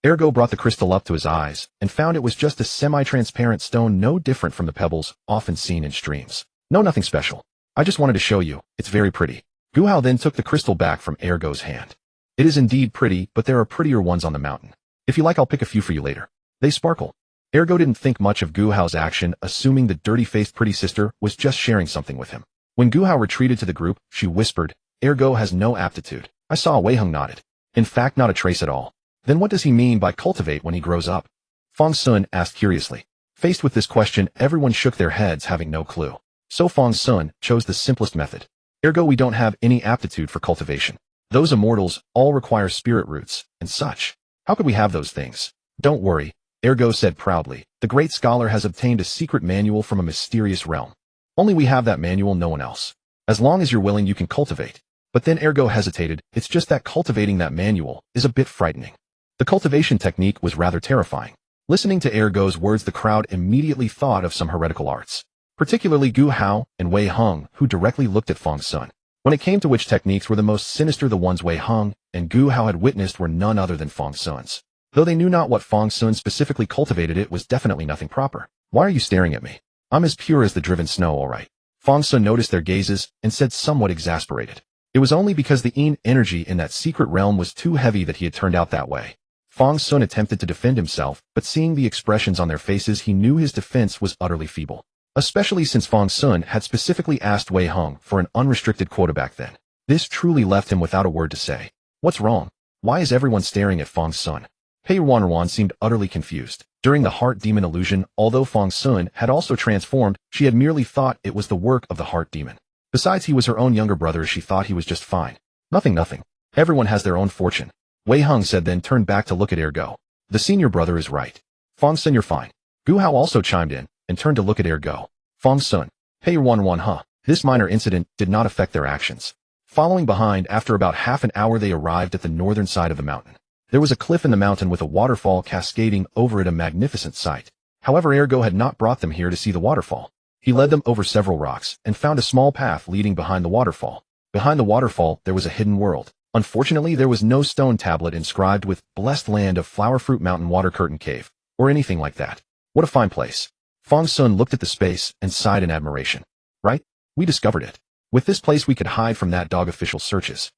A: Ergo brought the crystal up to his eyes and found it was just a semi-transparent stone, no different from the pebbles often seen in streams. No, nothing special. I just wanted to show you. It's very pretty. Gu Hao then took the crystal back from Ergo's hand. It is indeed pretty, but there are prettier ones on the mountain. If you like, I'll pick a few for you later. They sparkle. Ergo didn't think much of Gu Hao's action, assuming the dirty-faced pretty sister was just sharing something with him. When Gu Hao retreated to the group, she whispered, Ergo has no aptitude. I saw Wei Hung nodded. In fact, not a trace at all. Then what does he mean by cultivate when he grows up? Fang Xun asked curiously. Faced with this question, everyone shook their heads, having no clue. So Fang Xun chose the simplest method. Ergo, we don't have any aptitude for cultivation. Those immortals all require spirit roots and such. How could we have those things? Don't worry, Ergo said proudly. The great scholar has obtained a secret manual from a mysterious realm. Only we have that manual, no one else. As long as you're willing, you can cultivate. But then Ergo hesitated. It's just that cultivating that manual is a bit frightening. The cultivation technique was rather terrifying. Listening to Ergo's words, the crowd immediately thought of some heretical arts, particularly Gu Hao and Wei Hung, who directly looked at Fang Xun. When it came to which techniques were the most sinister, the ones Wei Hung and Gu Hao had witnessed were none other than Fang Xun's. Though they knew not what Fang Xun specifically cultivated, it was definitely nothing proper. Why are you staring at me? I'm as pure as the driven snow, all right. Fang Xun noticed their gazes and said, somewhat exasperated. It was only because the yin energy in that secret realm was too heavy that he had turned out that way. Fang Xun attempted to defend himself, but seeing the expressions on their faces, he knew his defense was utterly feeble. Especially since Fang Xun had specifically asked Wei Hung for an unrestricted quota back then. This truly left him without a word to say. What's wrong? Why is everyone staring at Fang Xun? Pei Ruanruan seemed utterly confused. During the heart demon illusion, although Fang Xun had also transformed, she had merely thought it was the work of the heart demon. Besides, he was her own younger brother, she thought he was just fine. Nothing. Everyone has their own fortune. Wei Hung said, then turned back to look at Ergo. The senior brother is right. Fang Xun, you're fine. Gu Hao also chimed in and turned to look at Ergo. Fang Xun, Pei Ruanruan, This minor incident did not affect their actions. Following behind, after about half an hour, they arrived at the northern side of the mountain. There was a cliff in the mountain with a waterfall cascading over it, a magnificent sight. However, Ergo had not brought them here to see the waterfall. He led them over several rocks and found a small path leading behind the waterfall. Behind the waterfall, there was a hidden world. Unfortunately, there was no stone tablet inscribed with Blessed Land of Flower Fruit Mountain Water Curtain Cave, or anything like that. What a fine place. Fang Xun looked at the space and sighed in admiration. Right? We discovered it. With this place we could hide from that dog official searches.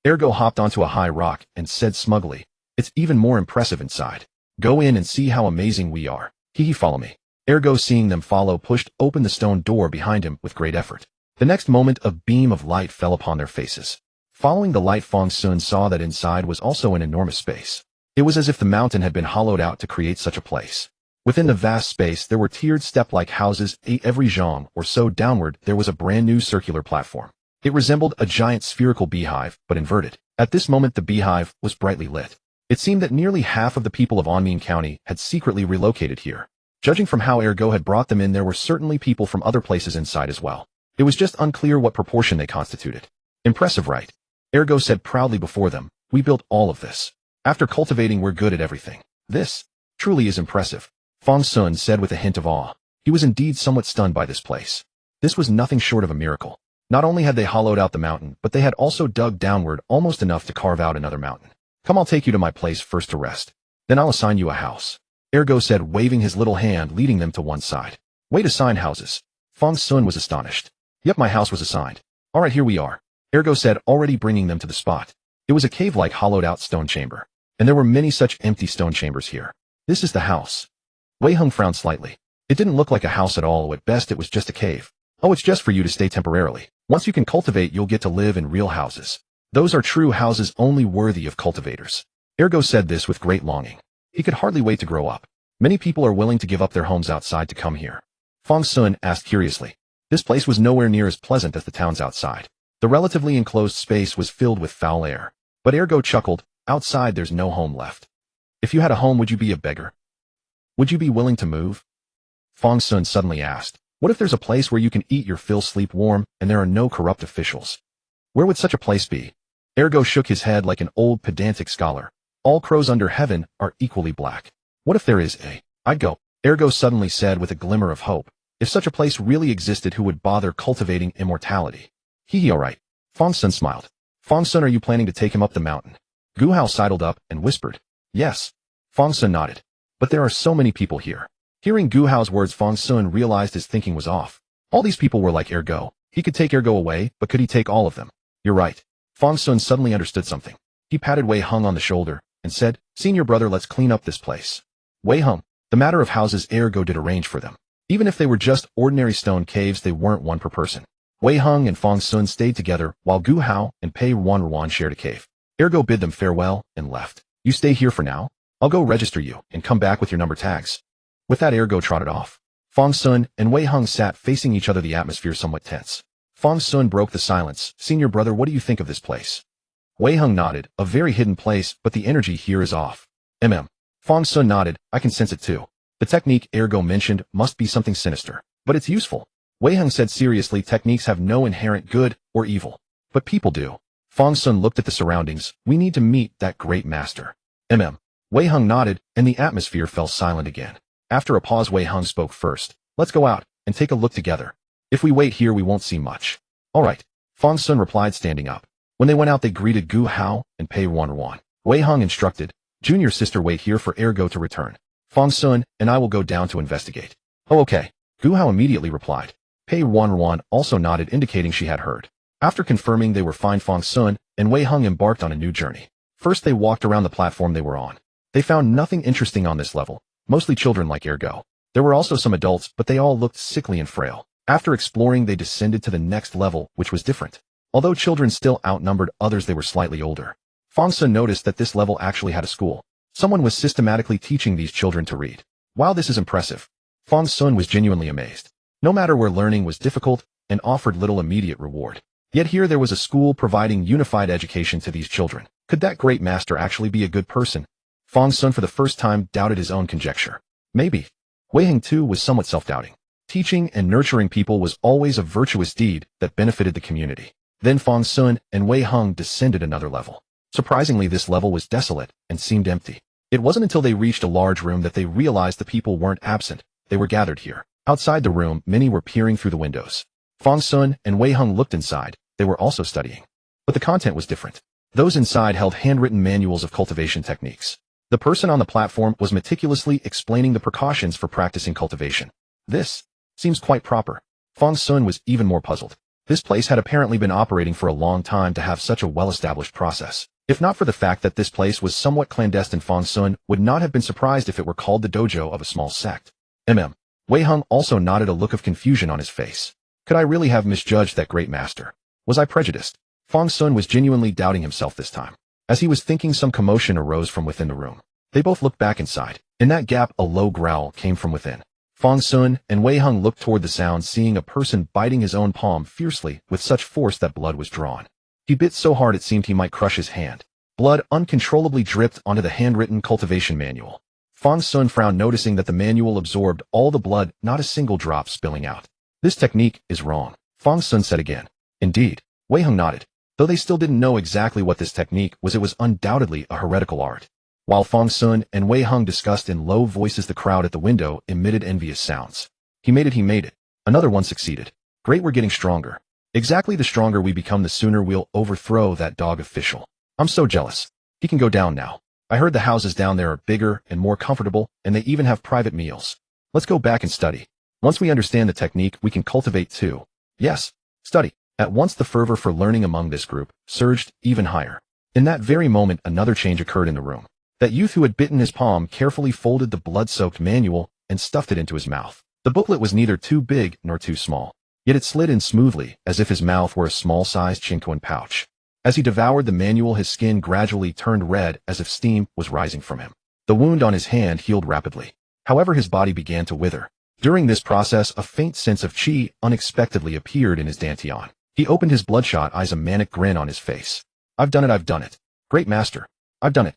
A: Ergo hopped onto a high rock and said smugly, it's even more impressive inside. Go in and see how amazing we are. Follow me. Ergo, seeing them follow, pushed open the stone door behind him with great effort. The next moment, a beam of light fell upon their faces. Following the light, Fang Xun saw that inside was also an enormous space. It was as if the mountain had been hollowed out to create such a place. Within the vast space, there were tiered step-like houses. Every zhang or so downward, there was a brand new circular platform. It resembled a giant spherical beehive, but inverted. At this moment, the beehive was brightly lit. It seemed that nearly half of the people of Anmin County had secretly relocated here. Judging from how Ergo had brought them in, there were certainly people from other places inside as well. It was just unclear what proportion they constituted. Impressive, right? Ergo said proudly before them, we built all of this. After cultivating, we're good at everything. This truly is impressive. Fang Xun said with a hint of awe. He was indeed somewhat stunned by this place. This was nothing short of a miracle. Not only had they hollowed out the mountain, but they had also dug downward almost enough to carve out another mountain. Come, I'll take you to my place first to rest. Then I'll assign you a house. Ergo said, waving his little hand, leading them to one side. Wait, assign houses? Fang Xun was astonished. Yep, my house was assigned. All right, here we are. Ergo said, already bringing them to the spot. It was a cave-like hollowed-out stone chamber. And there were many such empty stone chambers here. This is the house. Wei Hung frowned slightly. It didn't look like a house at all. At best, it was just a cave. Oh, it's just for you to stay temporarily. Once you can cultivate, you'll get to live in real houses. Those are true houses, only worthy of cultivators. Ergo said this with great longing. He could hardly wait to grow up. Many people are willing to give up their homes outside to come here. Fang Xun asked curiously. This place was nowhere near as pleasant as the towns outside. The relatively enclosed space was filled with foul air. But Ergo chuckled, outside there's no home left. If you had a home, would you be a beggar? Would you be willing to move? Fang Xun suddenly asked. What if there's a place where you can eat your fill, sleep warm, and there are no corrupt officials? Where would such a place be? Ergo shook his head like an old pedantic scholar. All crows under heaven are equally black. What if there is a? I'd go. Ergo suddenly said with a glimmer of hope. If such a place really existed, who would bother cultivating immortality? All right. Fang Xun smiled. Fang Xun, are you planning to take him up the mountain? Gu Hao sidled up and whispered. Yes. Fang Xun nodded. But there are so many people here. Hearing Gu Hao's words, Fang Xun realized his thinking was off. All these people were like Ergo. He could take Ergo away, but could he take all of them? You're right. Fang Xun suddenly understood something. He patted Wei Hung on the shoulder and said, Senior brother, let's clean up this place. Wei Hung, the matter of houses Ergo did arrange for them. Even if they were just ordinary stone caves, they weren't one per person. Wei Hung and Fang Xun stayed together while Gu Hao and Pei Ruanruan shared a cave. Ergo bid them farewell and left. You stay here for now. I'll go register you and come back with your number tags. With that, Ergo trotted off. Fang Xun and Wei Hung sat facing each other, the atmosphere somewhat tense. Fang Xun broke the silence. Senior brother, what do you think of this place? Wei Hung nodded. A very hidden place, but the energy here is off. Fang Xun nodded. I can sense it too. The technique Ergo mentioned must be something sinister, but it's useful. Wei Hung said seriously, techniques have no inherent good or evil, but people do. Fang Xun looked at the surroundings. We need to meet that great master. Wei Hung nodded, and the atmosphere fell silent again. After a pause, Wei Hung spoke first. Let's go out and take a look together. If we wait here, we won't see much. All right. Fang Xun replied, standing up. When they went out, they greeted Gu Hao and Pei Ruanruan. Wei Hung instructed, Junior sister, wait here for Ergo to return. Fang Xun and I will go down to investigate. Oh, okay. Gu Hao immediately replied. Pei Ruanruan also nodded, indicating she had heard. After confirming they were fine, Fang Xun and Wei Hung embarked on a new journey. First, they walked around the platform they were on. They found nothing interesting on this level, mostly children like Ergo. There were also some adults, but they all looked sickly and frail. After exploring, they descended to the next level, which was different. Although children still outnumbered others, they were slightly older. Fang Xun noticed that this level actually had a school. Someone was systematically teaching these children to read. While this is impressive, Fang Xun was genuinely amazed. No matter where learning was difficult and offered little immediate reward, yet here there was a school providing unified education to these children. Could that great master actually be a good person? Fang Xun for the first time doubted his own conjecture. Maybe. Wei Hung too was somewhat self-doubting. Teaching and nurturing people was always a virtuous deed that benefited the community. Then Fang Xun and Wei Hung descended another level. Surprisingly, this level was desolate and seemed empty. It wasn't until they reached a large room that they realized the people weren't absent. They were gathered here. Outside the room, many were peering through the windows. Fang Xun and Wei Hung looked inside. They were also studying. But the content was different. Those inside held handwritten manuals of cultivation techniques. The person on the platform was meticulously explaining the precautions for practicing cultivation. This seems quite proper. Fang Xun was even more puzzled. This place had apparently been operating for a long time to have such a well-established process. If not for the fact that this place was somewhat clandestine, Fang Xun would not have been surprised if it were called the dojo of a small sect. Wei Hung also nodded, a look of confusion on his face. Could I really have misjudged that great master? Was I prejudiced? Fang Xun was genuinely doubting himself this time. As he was thinking, some commotion arose from within the room. They both looked back inside. In that gap, a low growl came from within. Fang Xun and Wei Hung looked toward the sound, seeing a person biting his own palm fiercely with such force that blood was drawn. He bit so hard it seemed he might crush his hand. Blood uncontrollably dripped onto the handwritten cultivation manual. Fang Xun frowned, noticing that the manual absorbed all the blood, not a single drop spilling out. This technique is wrong, Fang Xun said again. Indeed. Wei Hung nodded. Though they still didn't know exactly what this technique was, it was undoubtedly a heretical art. While Fang Xun and Wei Hung discussed in low voices, the crowd at the window emitted envious sounds. He made it. Another one succeeded. Great, we're getting stronger. Exactly, the stronger we become, the sooner we'll overthrow that dog official. I'm so jealous. He can go down now. I heard the houses down there are bigger and more comfortable, and they even have private meals. Let's go back and study. Once we understand the technique, we can cultivate too. Yes, study. At once the fervor for learning among this group surged even higher. In that very moment, another change occurred in the room. That youth who had bitten his palm carefully folded the blood-soaked manual and stuffed it into his mouth. The booklet was neither too big nor too small, yet it slid in smoothly, as if his mouth were a small-sized Chinquan pouch. As he devoured the manual, his skin gradually turned red, as if steam was rising from him. The wound on his hand healed rapidly. However, his body began to wither. During this process, a faint sense of qi unexpectedly appeared in his dantian. He opened his bloodshot eyes, a manic grin on his face. I've done it. Great master. I've done it.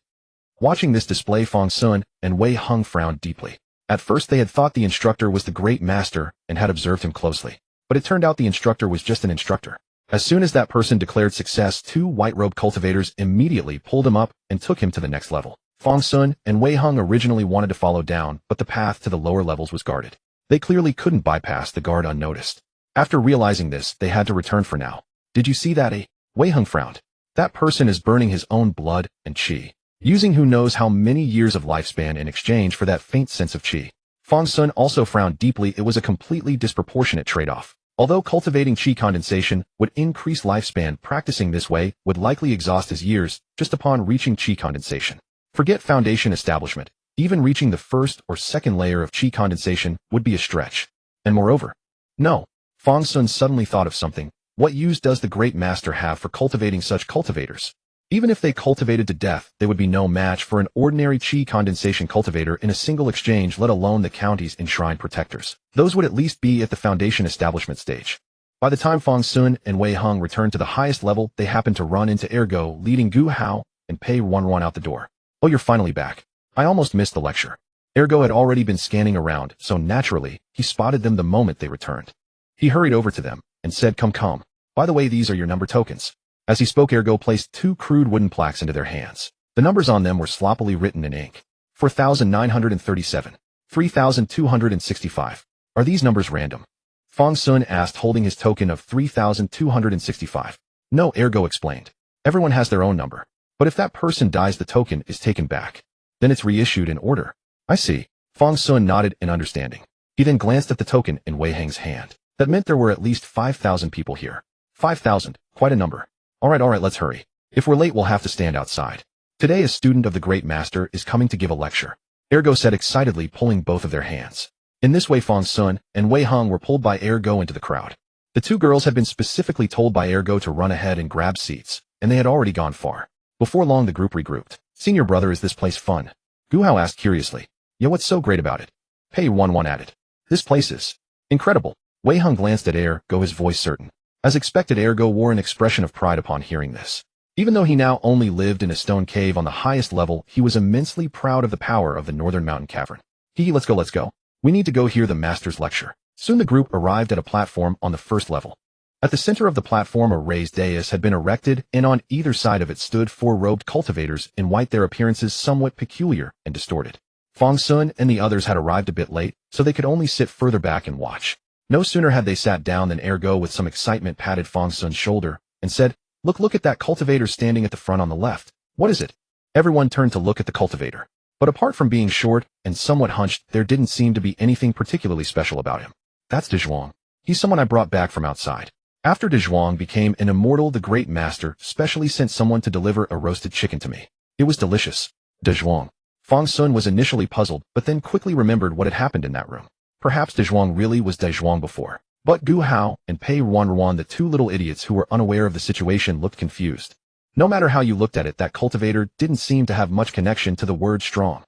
A: Watching this display, Fang Xun and Wei Hung frowned deeply. At first they had thought the instructor was the great master and had observed him closely. But it turned out the instructor was just an instructor. As soon as that person declared success, two white-robed cultivators immediately pulled him up and took him to the next level. Fang Xun and Wei Hung originally wanted to follow down, but the path to the lower levels was guarded. They clearly couldn't bypass the guard unnoticed. After realizing this, they had to return for now. Did you see that? Wei Hung frowned. That person is burning his own blood and qi, using who knows how many years of lifespan in exchange for that faint sense of qi. Fang Xun also frowned deeply. It was a completely disproportionate trade-off. Although cultivating qi condensation would increase lifespan, practicing this way would likely exhaust his years just upon reaching qi condensation. Forget foundation establishment. Even reaching the first or second layer of qi condensation would be a stretch. And moreover, no. Fang Xun suddenly thought of something. What use does the great master have for cultivating such cultivators? Even if they cultivated to death, they would be no match for an ordinary qi condensation cultivator in a single exchange, let alone the county's enshrined protectors. Those would at least be at the foundation establishment stage. By the time Fang Xun and Wei Heng returned to the highest level, they happened to run into Ergo, leading Gu Hao and Pei Ruanruan out the door. Oh, you're finally back. I almost missed the lecture. Ergo had already been scanning around, so naturally, he spotted them the moment they returned. He hurried over to them and said, come. By the way, these are your number tokens. As he spoke, Ergo placed 2 crude wooden plaques into their hands. The numbers on them were sloppily written in ink. 4,937. 3,265. Are these numbers random? Fang Xun asked, holding his token of 3,265. No, Ergo explained. Everyone has their own number. But if that person dies, the token is taken back. Then it's reissued in order. I see. Fang Xun nodded in understanding. He then glanced at the token in Wei Heng's hand. That meant there were at least 5,000 people here. 5,000, quite a number. All right, let's hurry. If we're late, we'll have to stand outside. Today, a student of the Great Master is coming to give a lecture. Ergo said excitedly, pulling both of their hands. In this way, Fang Xun and Wei Heng were pulled by Ergo into the crowd. The 2 girls had been specifically told by Ergo to run ahead and grab seats, and they had already gone far. Before long, the group regrouped. Senior brother, is this place fun? Gu Hao asked curiously. Yeah, what's so great about it? Pei Ruanruan added. This place is incredible. Wei Heng glanced at Ergo, his voice certain. As expected, Ergo wore an expression of pride upon hearing this. Even though he now only lived in a stone cave on the highest level, he was immensely proud of the power of the northern mountain cavern. Let's go. We need to go hear the master's lecture. Soon the group arrived at a platform on the first level. At the center of the platform, a raised dais had been erected, and on either side of it stood 4 robed cultivators in white, their appearances somewhat peculiar and distorted. Fang Xun and the others had arrived a bit late, so they could only sit further back and watch. No sooner had they sat down than Ergo, with some excitement, patted Fang Xun's shoulder and said, Look at that cultivator standing at the front on the left. What is it? Everyone turned to look at the cultivator. But apart from being short and somewhat hunched, there didn't seem to be anything particularly special about him. That's De Zhuang. He's someone I brought back from outside. After De Zhuang became an immortal, the great master specially sent someone to deliver a roasted chicken to me. It was delicious. De Zhuang. Fang Xun was initially puzzled, but then quickly remembered what had happened in that room. Perhaps De Zhuang really was De Zhuang before. But Gu Hao and Pei Ruanruan, the 2 little idiots who were unaware of the situation, looked confused. No matter how you looked at it, that cultivator didn't seem to have much connection to the word strong.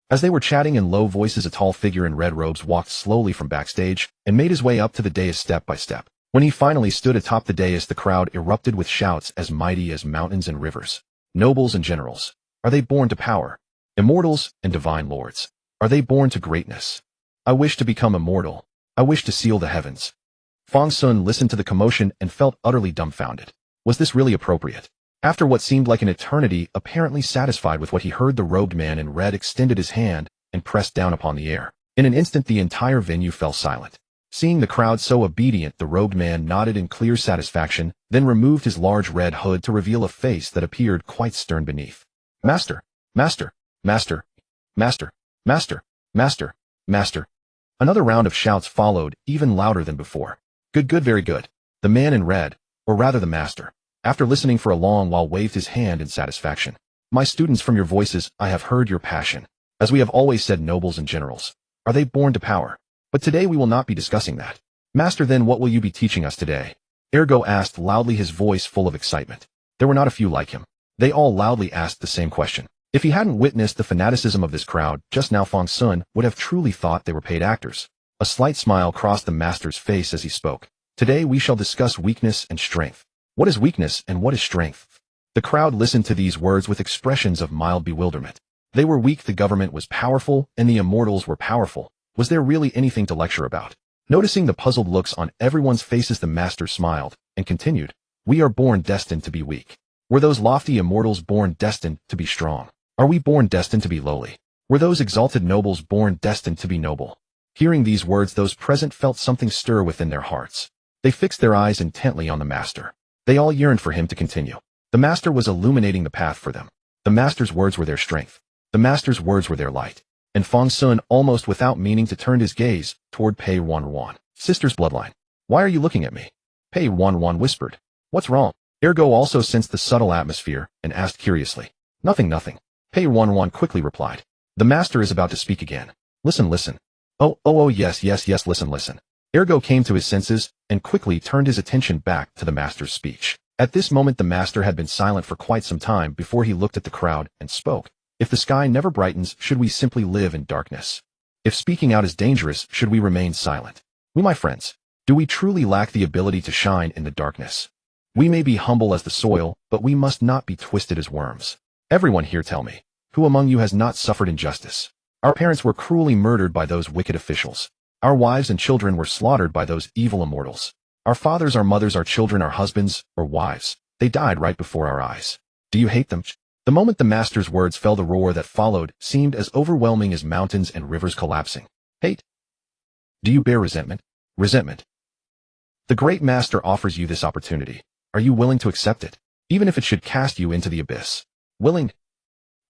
A: As they were chatting in low voices, a tall figure in red robes walked slowly from backstage and made his way up to the dais step by step. When he finally stood atop the dais, the crowd erupted with shouts as mighty as mountains and rivers. Nobles and generals. Are they born to power? Immortals and divine lords. Are they born to greatness? I wish to become immortal. I wish to seal the heavens. Fang Xun listened to the commotion and felt utterly dumbfounded. Was this really appropriate? After what seemed like an eternity, apparently satisfied with what he heard, the robed man in red extended his hand and pressed down upon the air. In an instant, the entire venue fell silent. Seeing the crowd so obedient, the robed man nodded in clear satisfaction, then removed his large red hood to reveal a face that appeared quite stern beneath. Master! Master! Master! Master! Master! Master! Master! Another round of shouts followed, even louder than before. Good, very good. The man in red, or rather the master, after listening for a long while, waved his hand in satisfaction. My students, from your voices, I have heard your passion. As we have always said, nobles and generals. Are they born to power? But today we will not be discussing that. Master, then what will you be teaching us today? Ergo asked loudly, his voice full of excitement. There were not a few like him. They all loudly asked the same question. If he hadn't witnessed the fanaticism of this crowd just now, Fang Xun would have truly thought they were paid actors. A slight smile crossed the master's face as he spoke. Today we shall discuss weakness and strength. What is weakness and what is strength? The crowd listened to these words with expressions of mild bewilderment. They were weak, the government was powerful, and the immortals were powerful. Was there really anything to lecture about? Noticing the puzzled looks on everyone's faces, the master smiled and continued. We are born destined to be weak. Were those lofty immortals born destined to be strong? Are we born destined to be lowly? Were those exalted nobles born destined to be noble? Hearing these words, those present felt something stir within their hearts. They fixed their eyes intently on the master. They all yearned for him to continue. The master was illuminating the path for them. The master's words were their strength. The master's words were their light. And Fang Xun, almost without meaning to, turned his gaze toward Pei Ruanruan. Sister's bloodline. Why are you looking at me? Pei Ruanruan whispered. What's wrong? Ergo also sensed the subtle atmosphere and asked curiously. Nothing, nothing. Pei Ruanruan quickly replied. The master is about to speak again. Listen, listen. Oh, yes, listen. Ergo came to his senses and quickly turned his attention back to the master's speech. At this moment the master had been silent for quite some time before he looked at the crowd and spoke. If the sky never brightens, should we simply live in darkness? If speaking out is dangerous, should we remain silent? We, my friends, do we truly lack the ability to shine in the darkness? We may be humble as the soil, but we must not be twisted as worms. Everyone here, tell me, who among you has not suffered injustice? Our parents were cruelly murdered by those wicked officials. Our wives and children were slaughtered by those evil immortals. Our fathers, our mothers, our children, our husbands, or wives, they died right before our eyes. Do you hate them? The moment the master's words fell, the roar that followed seemed as overwhelming as mountains and rivers collapsing. Hate? Do you bear resentment? Resentment. The great master offers you this opportunity. Are you willing to accept it, even if it should cast you into the abyss? Willing?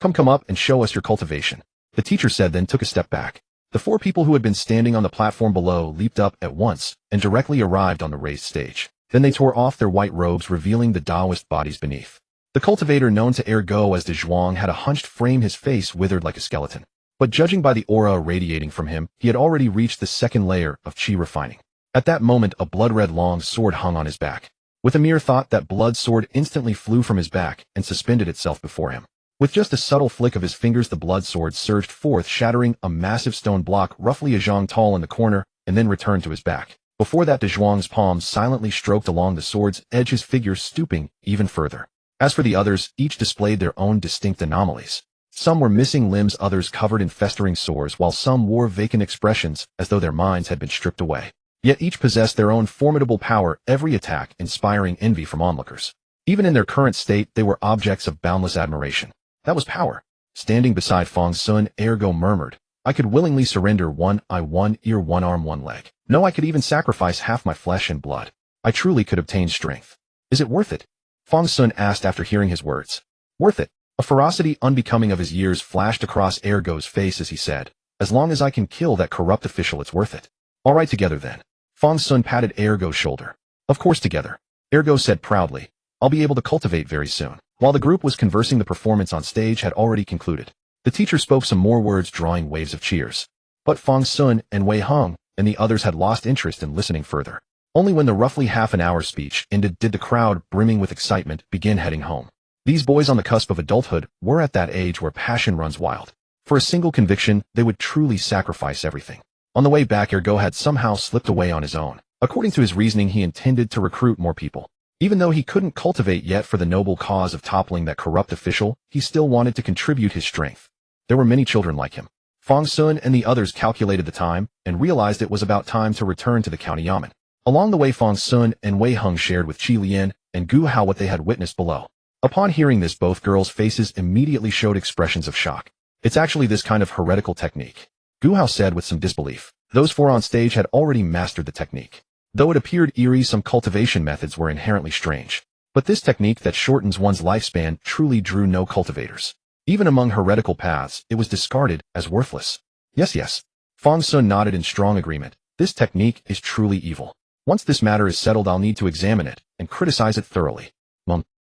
A: Come up and show us your cultivation. The teacher said, then took a step back. The four people who had been standing on the platform below leaped up at once and directly arrived on the raised stage. Then they tore off their white robes, revealing the Taoist bodies beneath. The cultivator known to Ergo as the Zhuang had a hunched frame, his face withered like a skeleton. But judging by the aura radiating from him, he had already reached the second layer of qi refining. At that moment, a blood-red long sword hung on his back. With a mere thought, that blood sword instantly flew from his back and suspended itself before him. With just a subtle flick of his fingers, the blood sword surged forth, shattering a massive stone block roughly a zhang tall in the corner, and then returned to his back. Before that, De Zhuang's palms silently stroked along the sword's edge, his figure stooping even further. As for the others, each displayed their own distinct anomalies. Some were missing limbs, others covered in festering sores, while some wore vacant expressions as though their minds had been stripped away. Yet each possessed their own formidable power, every attack inspiring envy from onlookers. Even in their current state, they were objects of boundless admiration. That was power. Standing beside Fang Xun, Ergo murmured, I could willingly surrender one eye, one ear, one arm, one leg. No, I could even sacrifice half my flesh and blood. I truly could obtain strength. Is it worth it? Fang Xun asked after hearing his words. Worth it. A ferocity unbecoming of his years flashed across Ergo's face as he said, as long as I can kill that corrupt official, it's worth it. All right, together then. Fang Xun patted Ergo's shoulder. Of course, together. Ergo said proudly, I'll be able to cultivate very soon. While the group was conversing, the performance on stage had already concluded. The teacher spoke some more words, drawing waves of cheers. But Fang Xun and Wei Heng and the others had lost interest in listening further. Only when the roughly half an hour speech ended did the crowd, brimming with excitement, begin heading home. These boys on the cusp of adulthood were at that age where passion runs wild. For a single conviction, they would truly sacrifice everything. On the way back, Ergo had somehow slipped away on his own. According to his reasoning, he intended to recruit more people. Even though he couldn't cultivate yet for the noble cause of toppling that corrupt official, he still wanted to contribute his strength. There were many children like him. Fang Xun and the others calculated the time and realized it was about time to return to the county yamen. Along the way, Fang Xun and Wei Heng shared with Qi Lian and Gu Hao what they had witnessed below. Upon hearing this, both girls' faces immediately showed expressions of shock. It's actually this kind of heretical technique, Gu Hao said with some disbelief. Those four on stage had already mastered the technique. Though it appeared eerie, some cultivation methods were inherently strange. But this technique that shortens one's lifespan truly drew no cultivators. Even among heretical paths, it was discarded as worthless. Yes. Fang Xun nodded in strong agreement. This technique is truly evil. Once this matter is settled, I'll need to examine it and criticize it thoroughly.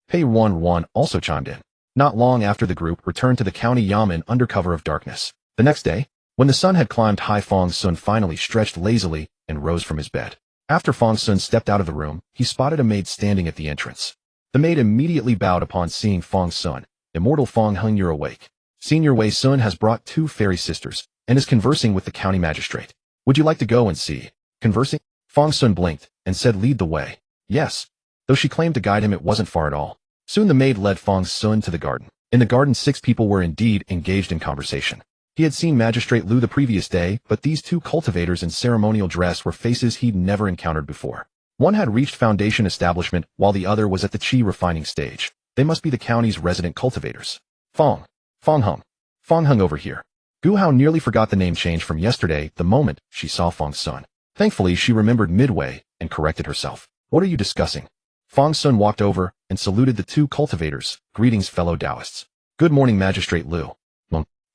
A: Pei Ruanruan also chimed in. Not long after, the group returned to the county yamen under cover of darkness. The next day, when the sun had climbed high, Fang Xun finally stretched lazily and rose from his bed. After Fang Xun stepped out of the room, he spotted a maid standing at the entrance. The maid immediately bowed upon seeing Fang Xun. Immortal Fang Heng, you're awake. Senior Wei Sun has brought 2 fairy sisters and is conversing with the county magistrate. Would you like to go and see? Conversing? Fang Xun blinked and said, lead the way. Yes. Though she claimed to guide him, it wasn't far at all. Soon the maid led Fang Xun to the garden. In the garden, 6 people were indeed engaged in conversation. He had seen Magistrate Lu the previous day, but these 2 cultivators in ceremonial dress were faces he'd never encountered before. One had reached foundation establishment, while the other was at the qi refining stage. They must be the county's resident cultivators. Fang Heng over here. Gu Hao nearly forgot the name change from yesterday the moment she saw Fang Xun. Thankfully, she remembered midway and corrected herself. What are you discussing? Fang Xun walked over and saluted the two cultivators. Greetings, fellow Taoists. Good morning, Magistrate Liu.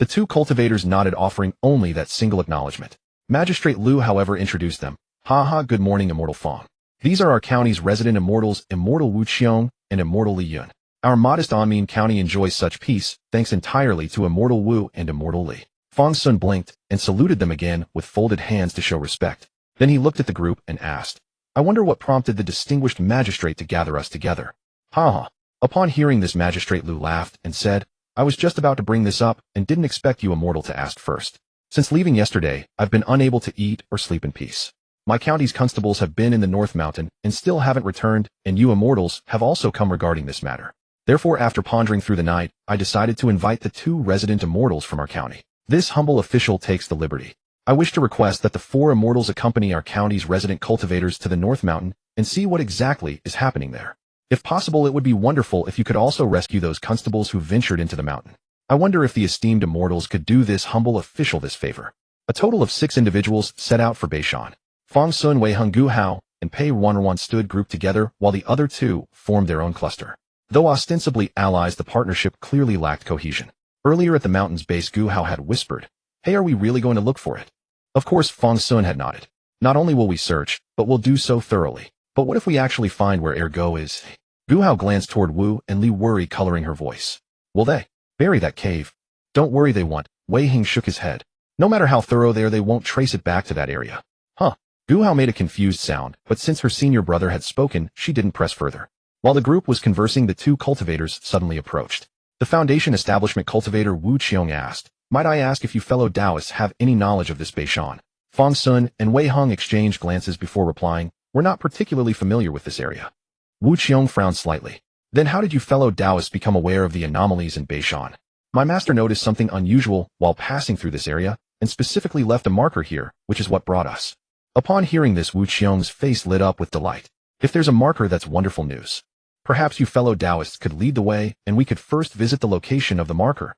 A: The two cultivators nodded, offering only that single acknowledgement. Magistrate Liu, however, introduced them. Haha, good morning, Immortal Fang. These are our county's resident immortals, Immortal Wu Qiong and Immortal Li Yun. Our modest Anmin County enjoys such peace, thanks entirely to Immortal Wu and Immortal Li. Fang Xun blinked and saluted them again with folded hands to show respect. Then he looked at the group and asked, I wonder what prompted the distinguished magistrate to gather us together. Haha. Upon hearing this, Magistrate Liu laughed and said, I was just about to bring this up and didn't expect you immortal to ask first. Since leaving yesterday, I've been unable to eat or sleep in peace. My county's constables have been in the North Mountain and still haven't returned, and you immortals have also come regarding this matter. Therefore, after pondering through the night, I decided to invite the two resident immortals from our county. This humble official takes the liberty. I wish to request that the four immortals accompany our county's resident cultivators to the North Mountain and see what exactly is happening there. If possible, it would be wonderful if you could also rescue those constables who ventured into the mountain. I wonder if the esteemed immortals could do this humble official this favor. A total of 6 individuals set out for Beishan. Fang Xun, Wei Hung, Gu Hao, and Pei Ruanruan stood grouped together while the other two formed their own cluster. Though ostensibly allies, the partnership clearly lacked cohesion. Earlier at the mountain's base, Gu Hao had whispered, Hey, are we really going to look for it? Of course, Fang Xun had nodded. Not only will we search, but we'll do so thoroughly. But what if we actually find where Ergo is? Gu Hao glanced toward Wu and Li, worry coloring her voice. Will they bury that cave? Don't worry, they won't. Wei Hing shook his head. No matter how thorough they won't trace it back to that area. Huh. Gu Hao made a confused sound, but since her senior brother had spoken, she didn't press further. While the group was conversing, the two cultivators suddenly approached. The Foundation Establishment cultivator Wu Qiong asked, Might I ask if you fellow Taoists have any knowledge of this Beishan? Fang Xun and Wei Hung exchanged glances before replying, We're not particularly familiar with this area. Wu Qiong frowned slightly. Then how did you fellow Taoists become aware of the anomalies in Beishan? My master noticed something unusual while passing through this area, and specifically left a marker here, which is what brought us. Upon hearing this, Wu Qiong's face lit up with delight. If there's a marker, that's wonderful news. Perhaps you fellow Taoists could lead the way, and we could first visit the location of the marker.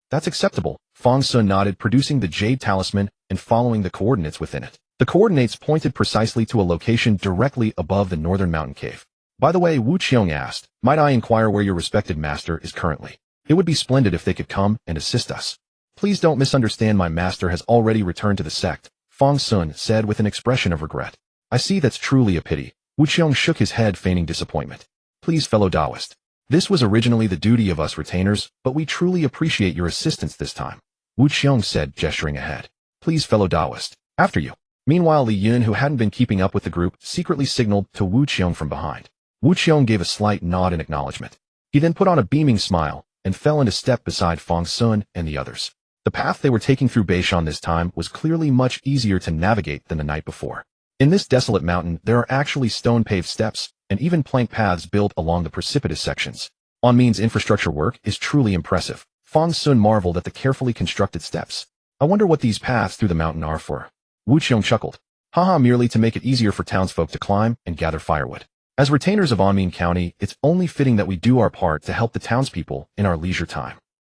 A: That's acceptable. Fang Xun nodded, producing the jade talisman and following the coordinates within it. The coordinates pointed precisely to a location directly above the northern mountain cave. By the way, Wu Qiong asked, Might I inquire where your respected master is currently? It would be splendid if they could come and assist us. Please don't misunderstand, my master has already returned to the sect, Fang Xun said with an expression of regret. I see, that's truly a pity. Wu Qiong shook his head, feigning disappointment. Please, fellow Taoist. This was originally the duty of us retainers, but we truly appreciate your assistance this time. Wu Qiong said, gesturing ahead. Please, fellow Taoist. After you. Meanwhile, Li Yun, who hadn't been keeping up with the group, secretly signaled to Wu Qiong from behind. Wu Qiong gave a slight nod in acknowledgement. He then put on a beaming smile and fell into step beside Fang Xun and the others. The path they were taking through Beishan this time was clearly much easier to navigate than the night before. In this desolate mountain, there are actually stone-paved steps and even plank paths built along the precipitous sections. Anmin's infrastructure work is truly impressive. Fang Xun marveled at the carefully constructed steps. I wonder what these paths through the mountain are for. Wu Qiong chuckled. Haha, merely to make it easier for townsfolk to climb and gather firewood. As retainers of Anmin County, it's only fitting that we do our part to help the townspeople in our leisure time.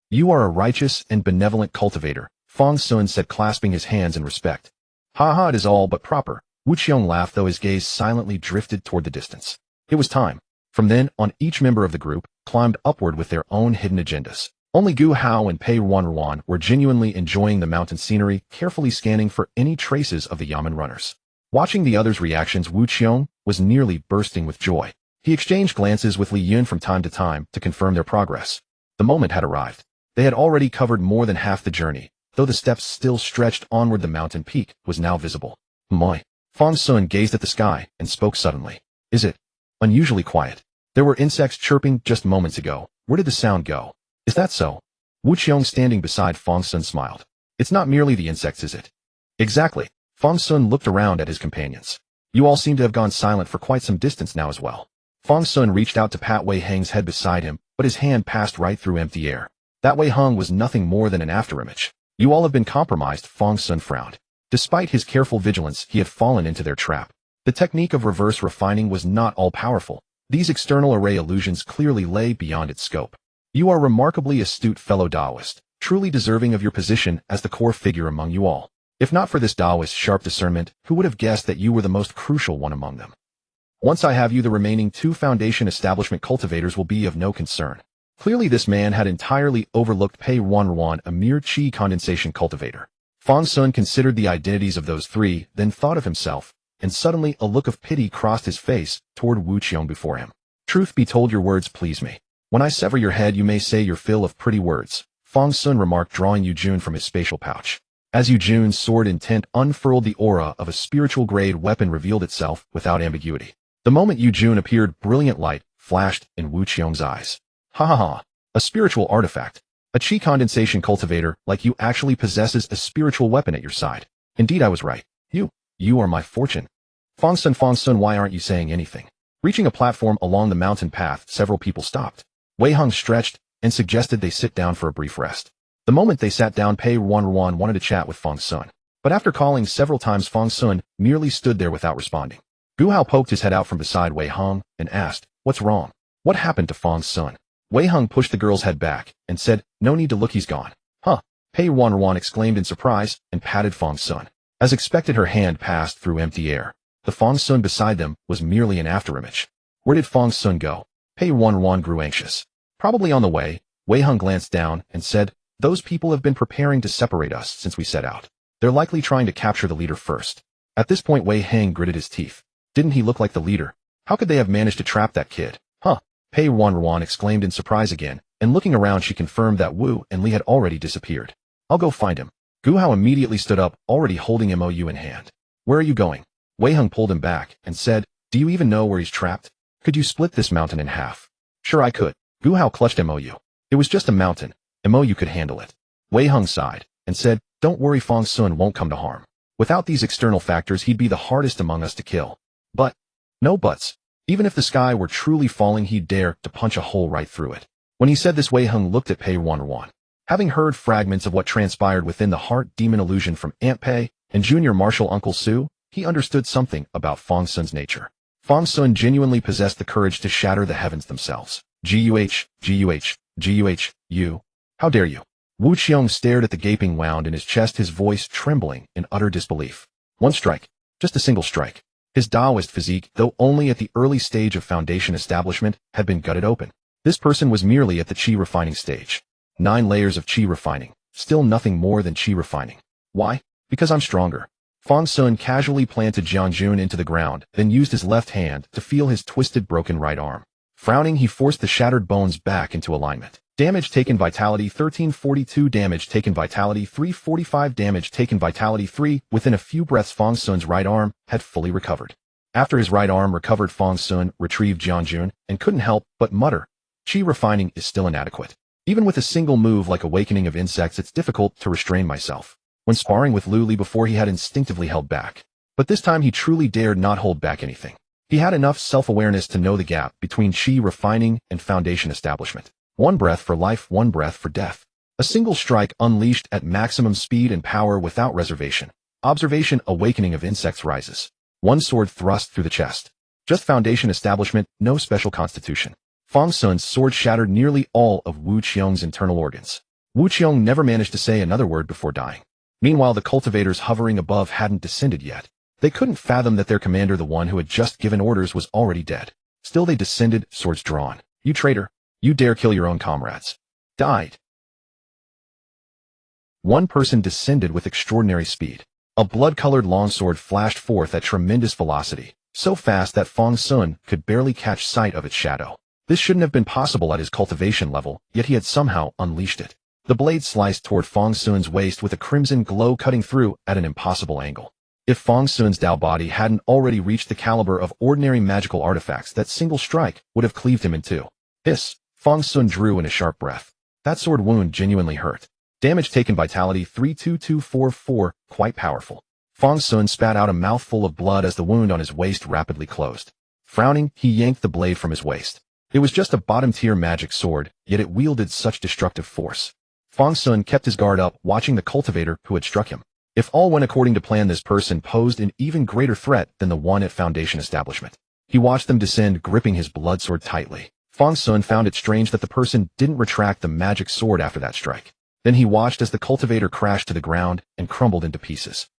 A: You are a righteous and benevolent cultivator, Fang Xun said, clasping his hands in respect. Haha, it is all but proper. Wu Qiong laughed, though his gaze silently drifted toward the distance. It was time. From then on, each member of the group climbed upward with their own hidden agendas. Only Gu Hao and Pei Ruanruan were genuinely enjoying the mountain scenery, carefully scanning for any traces of the Yamen runners. Watching the others' reactions, Wu Qiong was nearly bursting with joy. He exchanged glances with Li Yun from time to time to confirm their progress. The moment had arrived. They had already covered more than half the journey, though the steps still stretched onward. The mountain peak was now visible. Moi. Fang Xun gazed at the sky and spoke suddenly. Is it unusually quiet? There were insects chirping just moments ago. Where did the sound go? Is that so? Wu Qiong, standing beside Fang Xun, smiled. It's not merely the insects, is it? Exactly. Fang Xun looked around at his companions. You all seem to have gone silent for quite some distance now as well. Fang Xun reached out to pat Wei Hang's head beside him, but his hand passed right through empty air. That Wei Hung was nothing more than an afterimage. You all have been compromised, Fang Xun frowned. Despite his careful vigilance, he had fallen into their trap. The technique of reverse refining was not all-powerful. These external array illusions clearly lay beyond its scope. You are remarkably astute, fellow Taoist, truly deserving of your position as the core figure among you all. If not for this Taoist's sharp discernment, who would have guessed that you were the most crucial one among them? Once I have you, the remaining 2 Foundation establishment cultivators will be of no concern. Clearly this man had entirely overlooked Pei Ruanruan, a mere chi condensation cultivator. Fang Xun considered the identities of those 3, then thought of himself, and suddenly a look of pity crossed his face toward Wu Qiong before him. Truth be told, your words please me. When I sever your head, you may say your fill of pretty words, Fang Xun remarked, drawing Yu Jun from his spatial pouch. As Yu Jun's sword intent unfurled, the aura of a spiritual-grade weapon revealed itself without ambiguity. The moment Yu Jun appeared, brilliant light flashed in Wu Qiong's eyes. Ha ha ha! A spiritual artifact. A chi condensation cultivator like you actually possesses a spiritual weapon at your side. Indeed, I was right. You are my fortune. Fang Xun, why aren't you saying anything? Reaching a platform along the mountain path, several people stopped. Wei Heng stretched and suggested they sit down for a brief rest. The moment they sat down, Pei Ruanruan wanted to chat with Fang Xun. But after calling several times, Fang Xun merely stood there without responding. Gu Hao poked his head out from beside Wei Heng and asked, "What's wrong? What happened to Fang Xun?" Wei Heng pushed the girl's head back and said, "No need to look, he's gone." Huh? Pei Ruanruan exclaimed in surprise and patted Fang Xun. As expected, her hand passed through empty air. The Fang Xun beside them was merely an afterimage. Where did Fang Xun go? Pei Ruanruan grew anxious. Probably on the way. Wei Heng glanced down and said, "Those people have been preparing to separate us since we set out. They're likely trying to capture the leader first." At this point, Wei Heng gritted his teeth. Didn't he look like the leader? How could they have managed to trap that kid? Huh? Pei Ruanruan exclaimed in surprise again, and looking around she confirmed that Wu and Li had already disappeared. "I'll go find him." Gu Hao immediately stood up, already holding MOU in hand. "Where are you going?" Wei Heng pulled him back and said, "Do you even know where he's trapped? Could you split this mountain in half?" "Sure I could." Gu Hao clutched MOU. It was just a mountain. MOU could handle it. Wei Heng sighed and said, "Don't worry, Fang Xun won't come to harm. Without these external factors, he'd be the hardest among us to kill. But, no buts. Even if the sky were truly falling, he'd dare to punch a hole right through it." When he said this, Wei Heng looked at Pei Ruanruan. Having heard fragments of what transpired within the heart demon illusion from Aunt Pei and Junior Marshal Uncle Su, he understood something about Fang Xun's nature. Fang Xun genuinely possessed the courage to shatter the heavens themselves. You. How dare you? Wu Qiong stared at the gaping wound in his chest, his voice trembling in utter disbelief. One strike. Just a single strike. His Taoist physique, though only at the early stage of Foundation establishment, had been gutted open. This person was merely at the chi refining stage. 9 layers of chi refining. Still nothing more than chi refining. Why? Because I'm stronger. Fang Xun casually planted Jiang Jun into the ground, then used his left hand to feel his twisted, broken right arm. Frowning, he forced the shattered bones back into alignment. Damage taken, vitality 1342, damage taken, vitality 345, damage taken, vitality 3. Within a few breaths, Fang Xun's right arm had fully recovered. After his right arm recovered, Fang Xun retrieved Jiang Jun and couldn't help but mutter, "Chi refining is still inadequate. Even with a single move like Awakening of Insects, it's difficult to restrain myself." When sparring with Lu Li before, he had instinctively held back. But this time he truly dared not hold back anything. He had enough self-awareness to know the gap between chi refining and Foundation establishment. One breath for life, one breath for death. A single strike unleashed at maximum speed and power without reservation. Observation, Awakening of Insects rises. One sword thrust through the chest. Just Foundation establishment, no special constitution. Fang Xun's sword shattered nearly all of Wu Qiong's internal organs. Wu Qiong never managed to say another word before dying. Meanwhile, the cultivators hovering above hadn't descended yet. They couldn't fathom that their commander, the one who had just given orders, was already dead. Still they descended, swords drawn. "You traitor! You dare kill your own comrades!" Died. One person descended with extraordinary speed. A blood-colored longsword flashed forth at tremendous velocity, so fast that Fang Xun could barely catch sight of its shadow. This shouldn't have been possible at his cultivation level, yet he had somehow unleashed it. The blade sliced toward Fang Xun's waist with a crimson glow cutting through at an impossible angle. If Fang Xun's Dao body hadn't already reached the caliber of ordinary magical artifacts, that single strike would have cleaved him in two. Hiss! Fang Xun drew in a sharp breath. That sword wound genuinely hurt. Damage taken, vitality 32244, quite powerful. Fang Xun spat out a mouthful of blood as the wound on his waist rapidly closed. Frowning, he yanked the blade from his waist. It was just a bottom-tier magic sword, yet it wielded such destructive force. Fang Xun kept his guard up, watching the cultivator who had struck him. If all went according to plan, this person posed an even greater threat than the one at Foundation establishment. He watched them descend, gripping his blood sword tightly. Fang Xun found it strange that the person didn't retract the magic sword after that strike. Then he watched as the cultivator crashed to the ground and crumbled into pieces.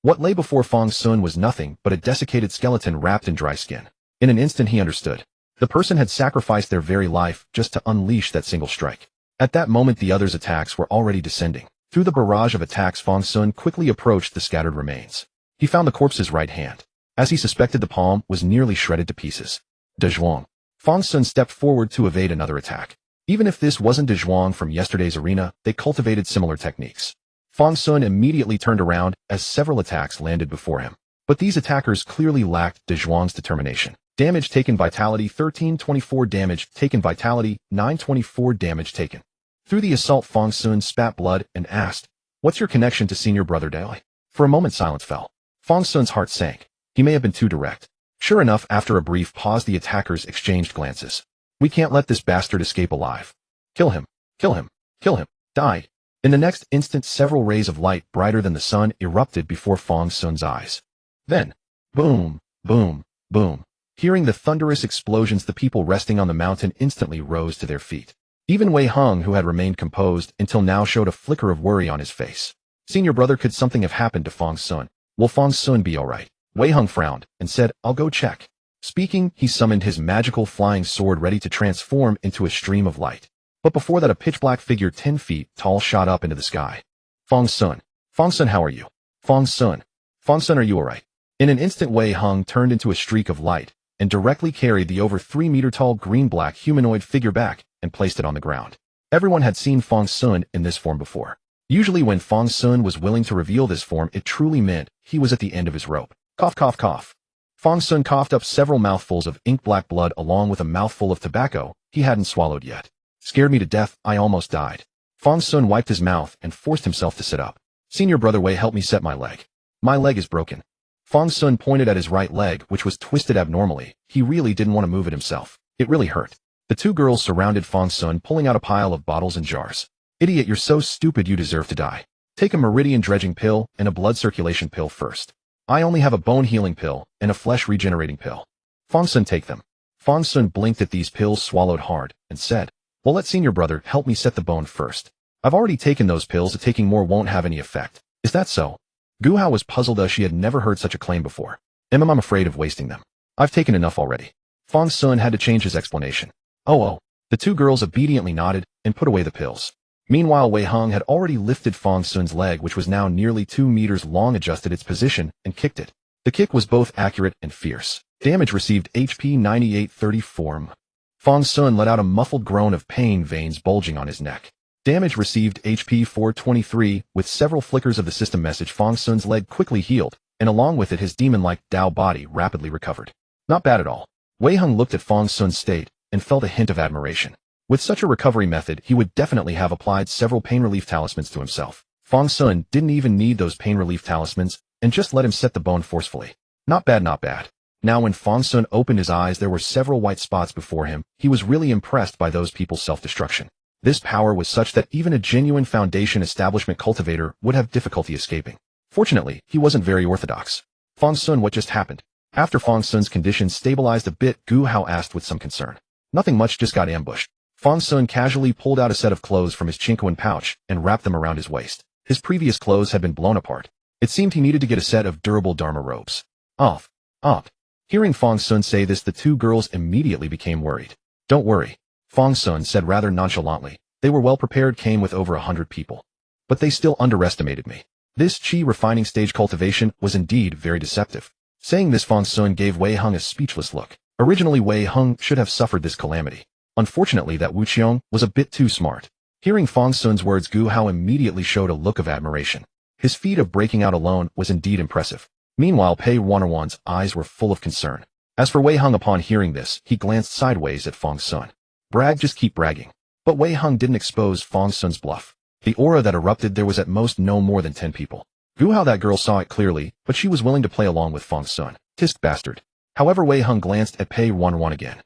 A: What lay before Fang Xun was nothing but a desiccated skeleton wrapped in dry skin. In an instant he understood. The person had sacrificed their very life just to unleash that single strike. At that moment the others' attacks were already descending. Through the barrage of attacks Fang Xun quickly approached the scattered remains. He found the corpse's right hand. As he suspected, the palm was nearly shredded to pieces. De Zhuang. Fang Xun stepped forward to evade another attack. Even if this wasn't De Zhuang from yesterday's arena, they cultivated similar techniques. Fang Xun immediately turned around as several attacks landed before him. But these attackers clearly lacked De Zhuang's determination. Damage taken vitality 1324, damage taken vitality 924, damage taken. Through the assault Fang Xun spat blood and asked, "What's your connection to senior brother Dai?" For a moment silence fell. Fang Xun's heart sank. He may have been too direct. Sure enough, after a brief pause the attackers exchanged glances. "We can't let this bastard escape alive. Kill him. Kill him. Kill him." Die. In the next instant several rays of light brighter than the sun erupted before Fang Xun's eyes. Then, boom, boom, boom. Hearing the thunderous explosions, the people resting on the mountain instantly rose to their feet. Even Wei Hung, who had remained composed until now, showed a flicker of worry on his face. "Senior brother, could something have happened to Fang Xun? Will Fang Xun be alright?" Wei Hung frowned and said, "I'll go check." Speaking, he summoned his magical flying sword ready to transform into a stream of light. But before that a pitch-black figure 10 feet tall shot up into the sky. "Fang Xun. Fang Xun, how are you? Fang Xun. Fang Xun, are you alright?" In an instant Wei Hung turned into a streak of light and directly carried the over 3-meter-tall green-black humanoid figure back and placed it on the ground. Everyone had seen Fang Xun in this form before. Usually when Fang Xun was willing to reveal this form, it truly meant he was at the end of his rope. Cough, cough, cough. Fang Xun coughed up several mouthfuls of ink-black blood along with a mouthful of tobacco he hadn't swallowed yet. "Scared me to death, I almost died." Fang Xun wiped his mouth and forced himself to sit up. "Senior brother Wei, help me set my leg. My leg is broken." Fang Xun pointed at his right leg, which was twisted abnormally. He really didn't want to move it himself. It really hurt. The two girls surrounded Fang Xun, pulling out a pile of bottles and jars. "Idiot, you're so stupid, you deserve to die. Take a meridian dredging pill and a blood circulation pill first. I only have a bone healing pill and a flesh regenerating pill." Fang Xun, take them. Fang Xun blinked at these pills, swallowed hard, and said, "Well, let senior brother help me set the bone first. I've already taken those pills, so taking more won't have any effect." "Is that so?" Gu Hao was puzzled as she had never heard such a claim before. "I'm afraid of wasting them. I've taken enough already." Fang Xun had to change his explanation. Oh. The two girls obediently nodded and put away the pills. Meanwhile, Wei Hung had already lifted Fang Xun's leg, which was now nearly 2 meters long, adjusted its position, and kicked it. The kick was both accurate and fierce. Damage received HP 9834. Fang Xun let out a muffled groan of pain, veins bulging on his neck. Damage received HP 423. With several flickers of the system message, Fang Xun's leg quickly healed, and along with it his demon-like Dao body rapidly recovered. Not bad at all. Wei Hung looked at Fang Xun's state and felt a hint of admiration. With such a recovery method, he would definitely have applied several pain relief talismans to himself. Fang Xun didn't even need those pain relief talismans and just let him set the bone forcefully. Not bad, not bad. Now when Fang Xun opened his eyes, there were several white spots before him. He was really impressed by those people's self-destruction. This power was such that even a genuine Foundation establishment cultivator would have difficulty escaping. Fortunately, he wasn't very orthodox. "Fang Xun, what just happened?" After Fang Xun's condition stabilized a bit, Gu Hao asked with some concern. "Nothing much, just got ambushed." Fang Xun casually pulled out a set of clothes from his chinquan pouch and wrapped them around his waist. His previous clothes had been blown apart. It seemed he needed to get a set of durable Dharma robes. Off. Hearing Fang Xun say this, the two girls immediately became worried. "Don't worry," Fang Xun said rather nonchalantly. "They were well prepared, came with over 100 people. But they still underestimated me." This Qi refining stage cultivation was indeed very deceptive. Saying this, Fang Xun gave Wei Hung a speechless look. Originally, Wei Hung should have suffered this calamity. Unfortunately, that Wu Qiong was a bit too smart. Hearing Fang Xun's words, Gu Hao immediately showed a look of admiration. His feat of breaking out alone was indeed impressive. Meanwhile, Pei Ruanruan's eyes were full of concern. As for Wei Hung, upon hearing this, he glanced sideways at Fang Xun. "Brag, just keep bragging." But Wei Hung didn't expose Fang Xun's bluff. The aura that erupted, there was at most no more than 10 people. Gu Hao, that girl, saw it clearly, but she was willing to play along with Fang Xun. Tisk bastard. However, Wei Hung glanced at Pei Ruanruan again.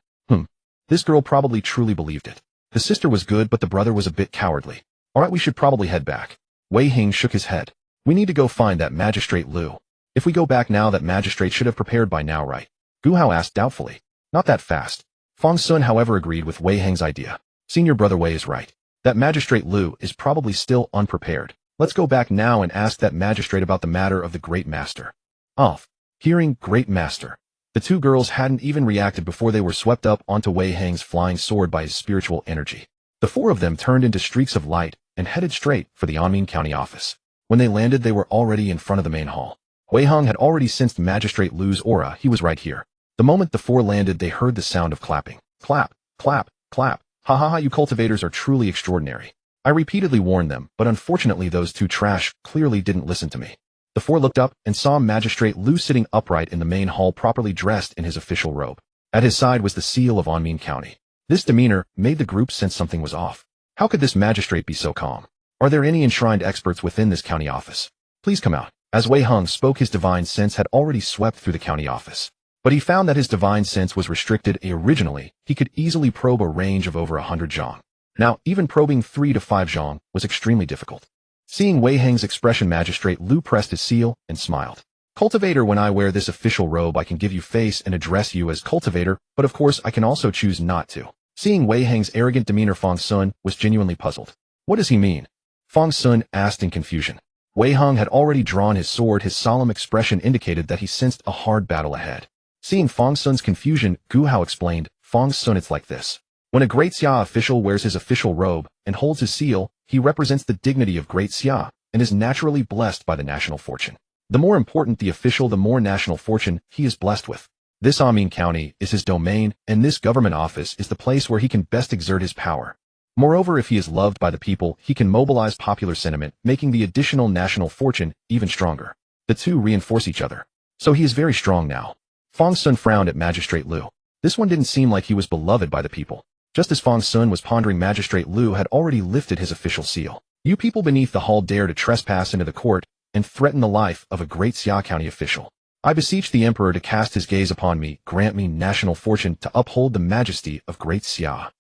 A: This girl probably truly believed it. The sister was good, but the brother was a bit cowardly. "Alright, we should probably head back." Wei Hing shook his head. "We need to go find that magistrate Liu. If we go back now, that magistrate should have prepared by now, right?" Gu Hao asked doubtfully. "Not that fast." Fang Xun, however, agreed with Wei Hing's idea. "Senior brother Wei is right. That magistrate Liu is probably still unprepared. Let's go back now and ask that magistrate about the matter of the Great Master. Off. Hearing Great Master. The two girls hadn't even reacted before they were swept up onto Wei Hang's flying sword by his spiritual energy. The four of them turned into streaks of light and headed straight for the Anmin County office. When they landed, they were already in front of the main hall. Wei Hang had already sensed Magistrate Lu's aura. He was right here. The moment the four landed, they heard the sound of clapping. Clap, clap, clap. Ha ha ha, you cultivators are truly extraordinary. I repeatedly warned them, but unfortunately those two trash clearly didn't listen to me. The four looked up and saw Magistrate Lu sitting upright in the main hall, properly dressed in his official robe. At his side was the seal of Anmin County. This demeanor made the group sense something was off. How could this magistrate be so calm? Are there any enshrined experts within this county office? Please come out. As Wei Hang spoke, his divine sense had already swept through the county office. But he found that his divine sense was restricted. Originally, he could easily probe a range of over 100 zhang. Now, even probing 3 to 5 zhang was extremely difficult. Seeing Wei Hang's expression, Magistrate Lu pressed his seal and smiled. Cultivator, when I wear this official robe, I can give you face and address you as cultivator, but of course I can also choose not to. Seeing Wei Hang's arrogant demeanor, Fang Xun was genuinely puzzled. What does he mean? Fang Xun asked in confusion. Wei Hang had already drawn his sword. His solemn expression indicated that he sensed a hard battle ahead. Seeing Fang Xun's confusion, Gu Hao explained, Fang Xun, it's like this. When a Great Xia official wears his official robe and holds his seal, he represents the dignity of Great Xia and is naturally blessed by the national fortune. The more important the official, the more national fortune he is blessed with. This Anmin County is his domain, and this government office is the place where he can best exert his power. Moreover, if he is loved by the people, he can mobilize popular sentiment, making the additional national fortune even stronger. The two reinforce each other. So he is very strong now. Fang Xun frowned at Magistrate Lu. This one didn't seem like he was beloved by the people. Just as Fang Xun was pondering, Magistrate Lu had already lifted his official seal. You people beneath the hall dare to trespass into the court and threaten the life of a Great Xia County official. I beseech the Emperor to cast his gaze upon me, grant me national fortune to uphold the majesty of Great Xia.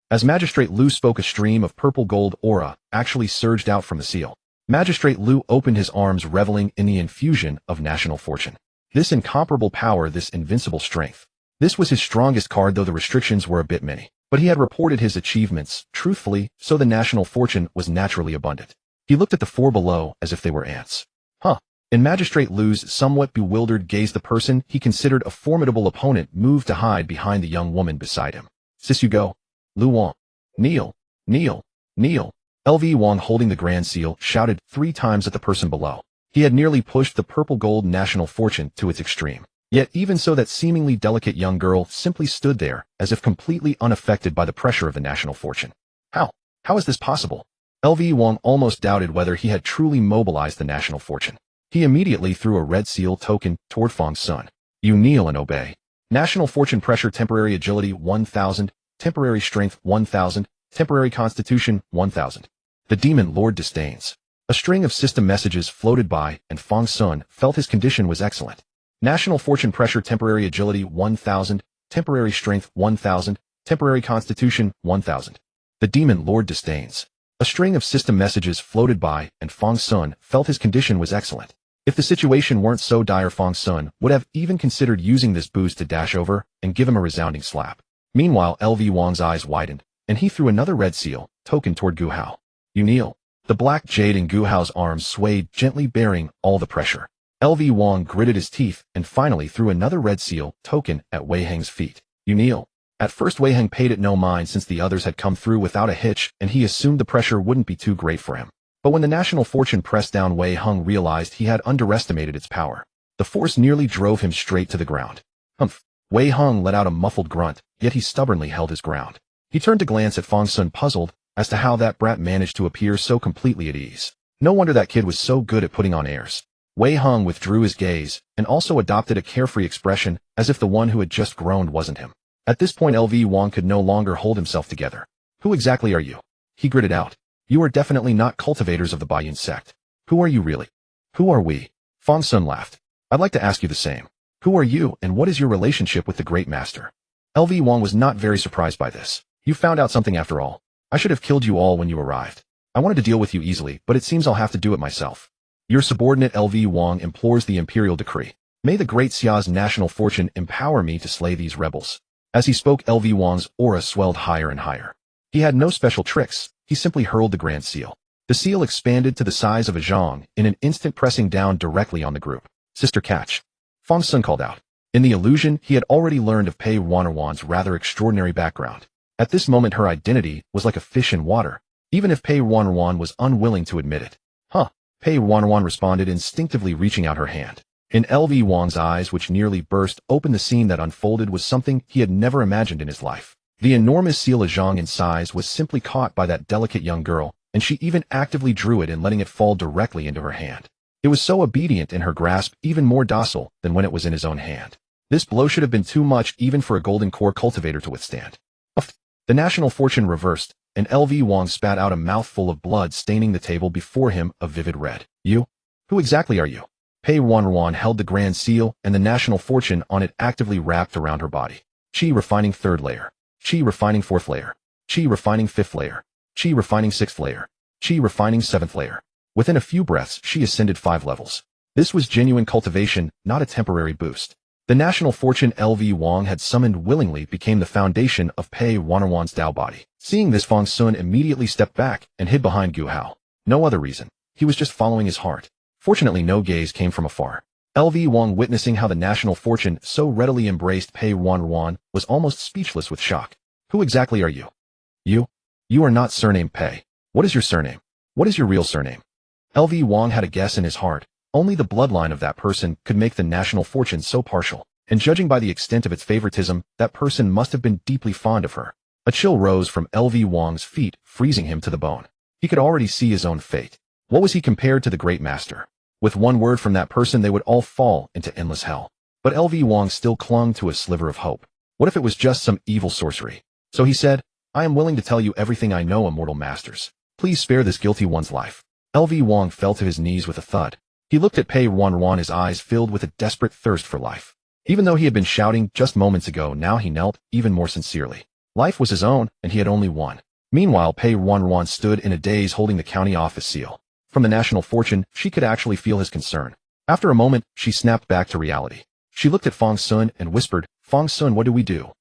A: As Magistrate Lu spoke, a stream of purple gold aura actually surged out from the seal. Magistrate Lu opened his arms, reveling in the infusion of national fortune. This incomparable power, this invincible strength. This was his strongest card, though the restrictions were a bit many. But he had reported his achievements truthfully, so the national fortune was naturally abundant. He looked at the four below as if they were ants. Huh. In Magistrate Lu's somewhat bewildered gaze, the person he considered a formidable opponent moved to hide behind the young woman beside him. Sis, you go. Lu Wang. Kneel. Kneel. Kneel. LV Wang, holding the grand seal, shouted 3 times at the person below. He had nearly pushed the purple gold national fortune to its extreme. Yet even so, that seemingly delicate young girl simply stood there, as if completely unaffected by the pressure of the national fortune. How? How is this possible? LV Wang almost doubted whether he had truly mobilized the national fortune. He immediately threw a red seal token toward Fang Xun. You kneel and obey. National fortune pressure, temporary agility 1000, temporary strength 1000, temporary constitution 1000. The demon lord disdains. A string of system messages floated by, and Fang Xun felt his condition was excellent. National fortune pressure, temporary agility 1000, temporary strength 1000, temporary constitution 1000. The demon lord disdains. A string of system messages floated by, and Fang Xun felt his condition was excellent. If the situation weren't so dire, Fang Xun would have even considered using this boost to dash over and give him a resounding slap. Meanwhile, LV Wang's eyes widened, and he threw another red seal token toward Gu Hao. You kneel. The black jade in Gu Hao's arms swayed gently, bearing all the pressure. LV Wang gritted his teeth and finally threw another red seal token at Wei Hang's feet. You kneel. At first, Wei Hang paid it no mind, since the others had come through without a hitch, and he assumed the pressure wouldn't be too great for him. But when the national fortune pressed down, Wei Hang realized he had underestimated its power. The force nearly drove him straight to the ground. Humph. Wei Hang let out a muffled grunt, yet he stubbornly held his ground. He turned to glance at Fang Xun, puzzled as to how that brat managed to appear so completely at ease. No wonder that kid was so good at putting on airs. Wei Hang withdrew his gaze and also adopted a carefree expression, as if the one who had just groaned wasn't him. At this point, LV Wang could no longer hold himself together. Who exactly are you? He gritted out. You are definitely not cultivators of the Bathe sect. Who are you really? Who are we? Fang Xun laughed. I'd like to ask you the same. Who are you, and what is your relationship with the Great Master? LV Wang was not very surprised by this. You found out something after all. I should have killed you all when you arrived. I wanted to deal with you easily, but it seems I'll have to do it myself. Your subordinate LV Wang implores the imperial decree. May the Great Xia's national fortune empower me to slay these rebels. As he spoke, LV Wang's aura swelled higher and higher. He had no special tricks. He simply hurled the grand seal. The seal expanded to the size of a zhong, in an instant pressing down directly on the group. Sister catch. Fang Xun called out. In the illusion, he had already learned of Pei Ruanruan's rather extraordinary background. At this moment her identity was like a fish in water, even if Pei Ruanruan was unwilling to admit it. Huh. Pei Ruanruan responded, instinctively reaching out her hand. In L.V. Wang's eyes, which nearly burst open, the scene that unfolded was something he had never imagined in his life. The enormous seal of zhong in size was simply caught by that delicate young girl, and she even actively drew it in, letting it fall directly into her hand. It was so obedient in her grasp, even more docile than when it was in his own hand. This blow should have been too much even for a golden core cultivator to withstand. The national fortune reversed, and L.V. Wang spat out a mouthful of blood, staining the table before him a vivid red. You? Who exactly are you? Pei Ruanruan held the grand seal, and the national fortune on it actively wrapped around her body. Qi refining 3rd layer. Qi refining 4th layer. Qi refining 5th layer. Qi refining 6th layer. Qi refining 7th layer. Within a few breaths, she ascended 5 levels. This was genuine cultivation, not a temporary boost. The national fortune L.V. Wang had summoned willingly became the foundation of Pei Ruanruan's Tao body. Seeing this, Fang Xun immediately stepped back and hid behind Gu Hao. No other reason. He was just following his heart. Fortunately, no gaze came from afar. L.V. Wang, witnessing how the national fortune so readily embraced Pei Ruanruan, was almost speechless with shock. Who exactly are you? You are not surnamed Pei. What is your surname? What is your real surname? L.V. Wang had a guess in his heart. Only the bloodline of that person could make the national fortune so partial, and judging by the extent of its favoritism, that person must have been deeply fond of her. A chill rose from L.V. Wang's feet, freezing him to the bone. He could already see his own fate. What was he compared to the great master? With one word from that person, they would all fall into endless hell. But L.V. Wang still clung to a sliver of hope. What if it was just some evil sorcery? So he said, I am willing to tell you everything I know, immortal masters. Please spare this guilty one's life. L.V. Wang fell to his knees with a thud. He looked at Pei Ruanruan, his eyes filled with a desperate thirst for life. Even though he had been shouting just moments ago, now he knelt even more sincerely. Life was his own, and he had only one. Meanwhile, Pei Ruanruan stood in a daze, holding the county office seal. From the national fortune, she could actually feel his concern. After a moment, she snapped back to reality. She looked at Fang Xun and whispered, Fang Xun, what do we do?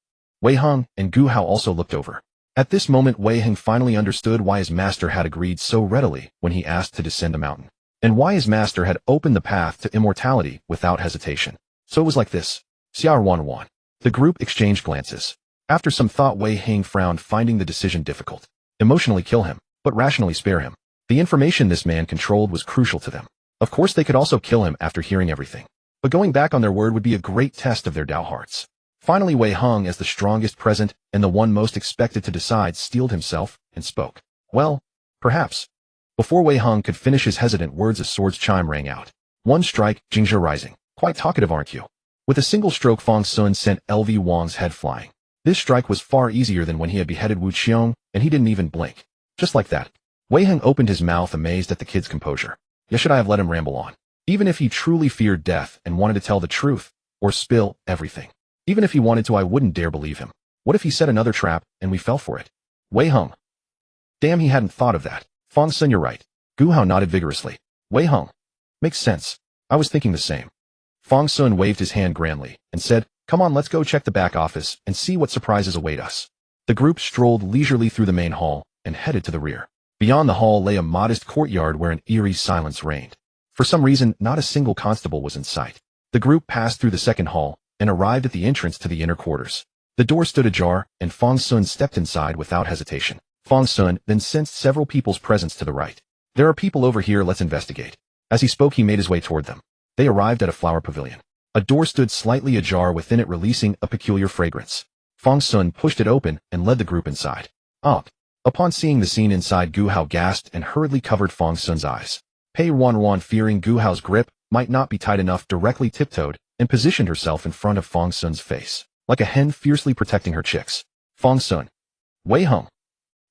A: Wei Heng and Gu Hao also looked over. At this moment, Wei Heng finally understood why his master had agreed so readily when he asked to descend a mountain, and why his master had opened the path to immortality without hesitation. So it was like this. Xia Ruanruan. The group exchanged glances. After some thought, Wei Heng frowned, finding the decision difficult. Emotionally kill him, but rationally spare him. The information this man controlled was crucial to them. Of course, they could also kill him after hearing everything, but going back on their word would be a great test of their Tao hearts. Finally, Wei Heng, as the strongest present and the one most expected to decide, steeled himself and spoke. Well, perhaps. Before Wei Heng could finish his hesitant words, a sword's chime rang out. One strike, Jingzhe rising. Quite talkative, aren't you? With a single stroke, Fang Xun sent L.V. Wang's head flying. This strike was far easier than when he had beheaded Wu Qiong, and he didn't even blink. Just like that. Wei Heng opened his mouth, amazed at the kid's composure. Yet should I have let him ramble on? Even if he truly feared death and wanted to tell the truth, or spill everything. Even if he wanted to, I wouldn't dare believe him. What if he set another trap, and we fell for it? Wei Heng. Damn, he hadn't thought of that. Fang Xun, you're right. Gu Hao nodded vigorously. Wei Heng. Makes sense. I was thinking the same. Fang Xun waved his hand grandly, and said, come on, let's go check the back office, and see what surprises await us. The group strolled leisurely through the main hall, and headed to the rear. Beyond the hall lay a modest courtyard where an eerie silence reigned. For some reason, not a single constable was in sight. The group passed through the second hall, and arrived at the entrance to the inner quarters. The door stood ajar, and Fang Xun stepped inside without hesitation. Fang Xun then sensed several people's presence to the right. There are people over here, let's investigate. As he spoke, he made his way toward them. They arrived at a flower pavilion. A door stood slightly ajar within it, releasing a peculiar fragrance. Fang Xun pushed it open and led the group inside. Upon seeing the scene inside, Gu Hao gasped and hurriedly covered Fang Xun's eyes. Pei Ruanruan, fearing Gu Hao's grip might not be tight enough, directly tiptoed and positioned herself in front of Fang Xun's face, like a hen fiercely protecting her chicks. Fang Xun. Wei Heng.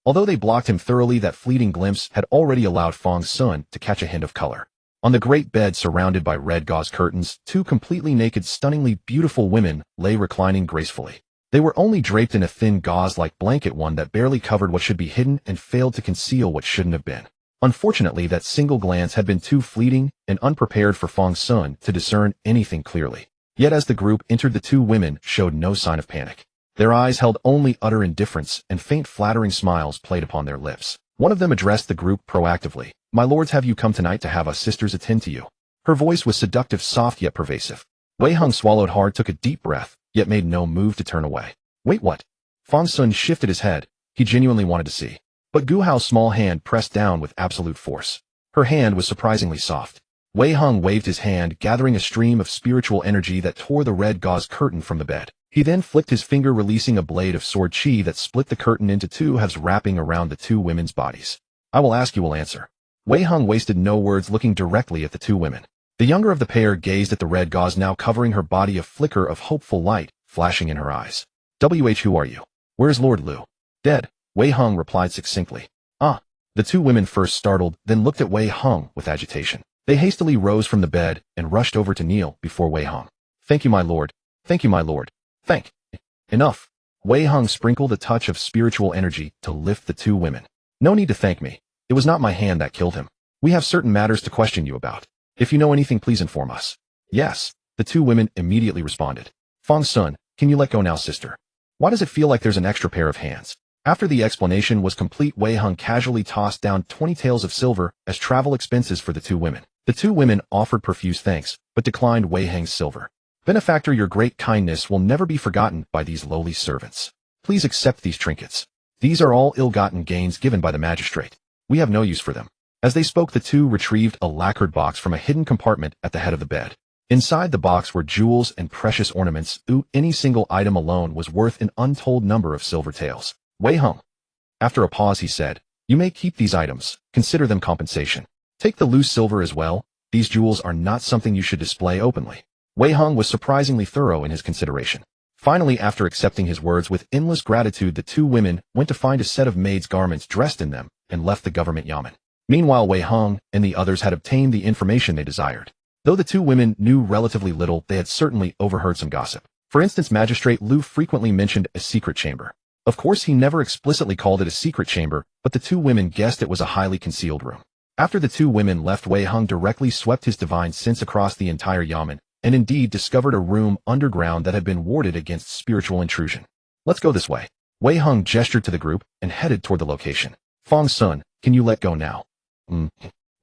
A: Although they blocked him thoroughly, that fleeting glimpse had already allowed Fang Xun to catch a hint of color. On the great bed surrounded by red gauze curtains, two completely naked, stunningly beautiful women lay reclining gracefully. They were only draped in a thin gauze-like blanket, one that barely covered what should be hidden and failed to conceal what shouldn't have been. Unfortunately, that single glance had been too fleeting and unprepared for Fang Xun to discern anything clearly. Yet as the group entered, the two women showed no sign of panic. Their eyes held only utter indifference, and faint flattering smiles played upon their lips. One of them addressed the group proactively. My lords, have you come tonight to have us sisters attend to you? Her voice was seductive, soft yet pervasive. Wei Hung swallowed hard, took a deep breath, yet made no move to turn away. Wait, what? Fang Xun shifted his head. He genuinely wanted to see. But Gu Hao's small hand pressed down with absolute force. Her hand was surprisingly soft. Wei Hung waved his hand, gathering a stream of spiritual energy that tore the red gauze curtain from the bed. He then flicked his finger, releasing a blade of sword chi that split the curtain into two halves, wrapping around the two women's bodies. I will ask, you will answer. Wei Hung wasted no words, looking directly at the two women. The younger of the pair gazed at the red gauze now covering her body, a flicker of hopeful light flashing in her eyes. Who are you? Where's Lord Lu? Dead, Wei Hung replied succinctly. Ah. The two women first startled, then looked at Wei Hung with agitation. They hastily rose from the bed and rushed over to kneel before Wei Hung. Thank you, my lord. Thank you, my lord. Thank. Enough. Wei Hung sprinkled a touch of spiritual energy to lift the two women. No need to thank me. It was not my hand that killed him. We have certain matters to question you about. If you know anything, please inform us. Yes. The two women immediately responded. Fang Xun, can you let go now, sister? Why does it feel like there's an extra pair of hands? After the explanation was complete, Wei Hung casually tossed down 20 taels of silver as travel expenses for the two women. The two women offered profuse thanks, but declined Wei Hung's silver. Benefactor, your great kindness will never be forgotten by these lowly servants. Please accept these trinkets. These are all ill-gotten gains given by the magistrate. We have no use for them. As they spoke, the two retrieved a lacquered box from a hidden compartment at the head of the bed. Inside the box were jewels and precious ornaments. Any single item alone was worth an untold number of silver taels. Wei Hung. After a pause, he said, you may keep these items. Consider them compensation. Take the loose silver as well. These jewels are not something you should display openly. Wei Hung was surprisingly thorough in his consideration. Finally, after accepting his words with endless gratitude, the two women went to find a set of maid's garments, dressed in them, and left the government yamen. Meanwhile, Wei Hung and the others had obtained the information they desired. Though the two women knew relatively little, they had certainly overheard some gossip. For instance, Magistrate Lu frequently mentioned a secret chamber. Of course, he never explicitly called it a secret chamber, but the two women guessed it was a highly concealed room. After the two women left, Wei Hung directly swept his divine sense across the entire yamen, and indeed discovered a room underground that had been warded against spiritual intrusion. Let's go this way. Wei Hung gestured to the group and headed toward the location. Fang Xun, can you let go now?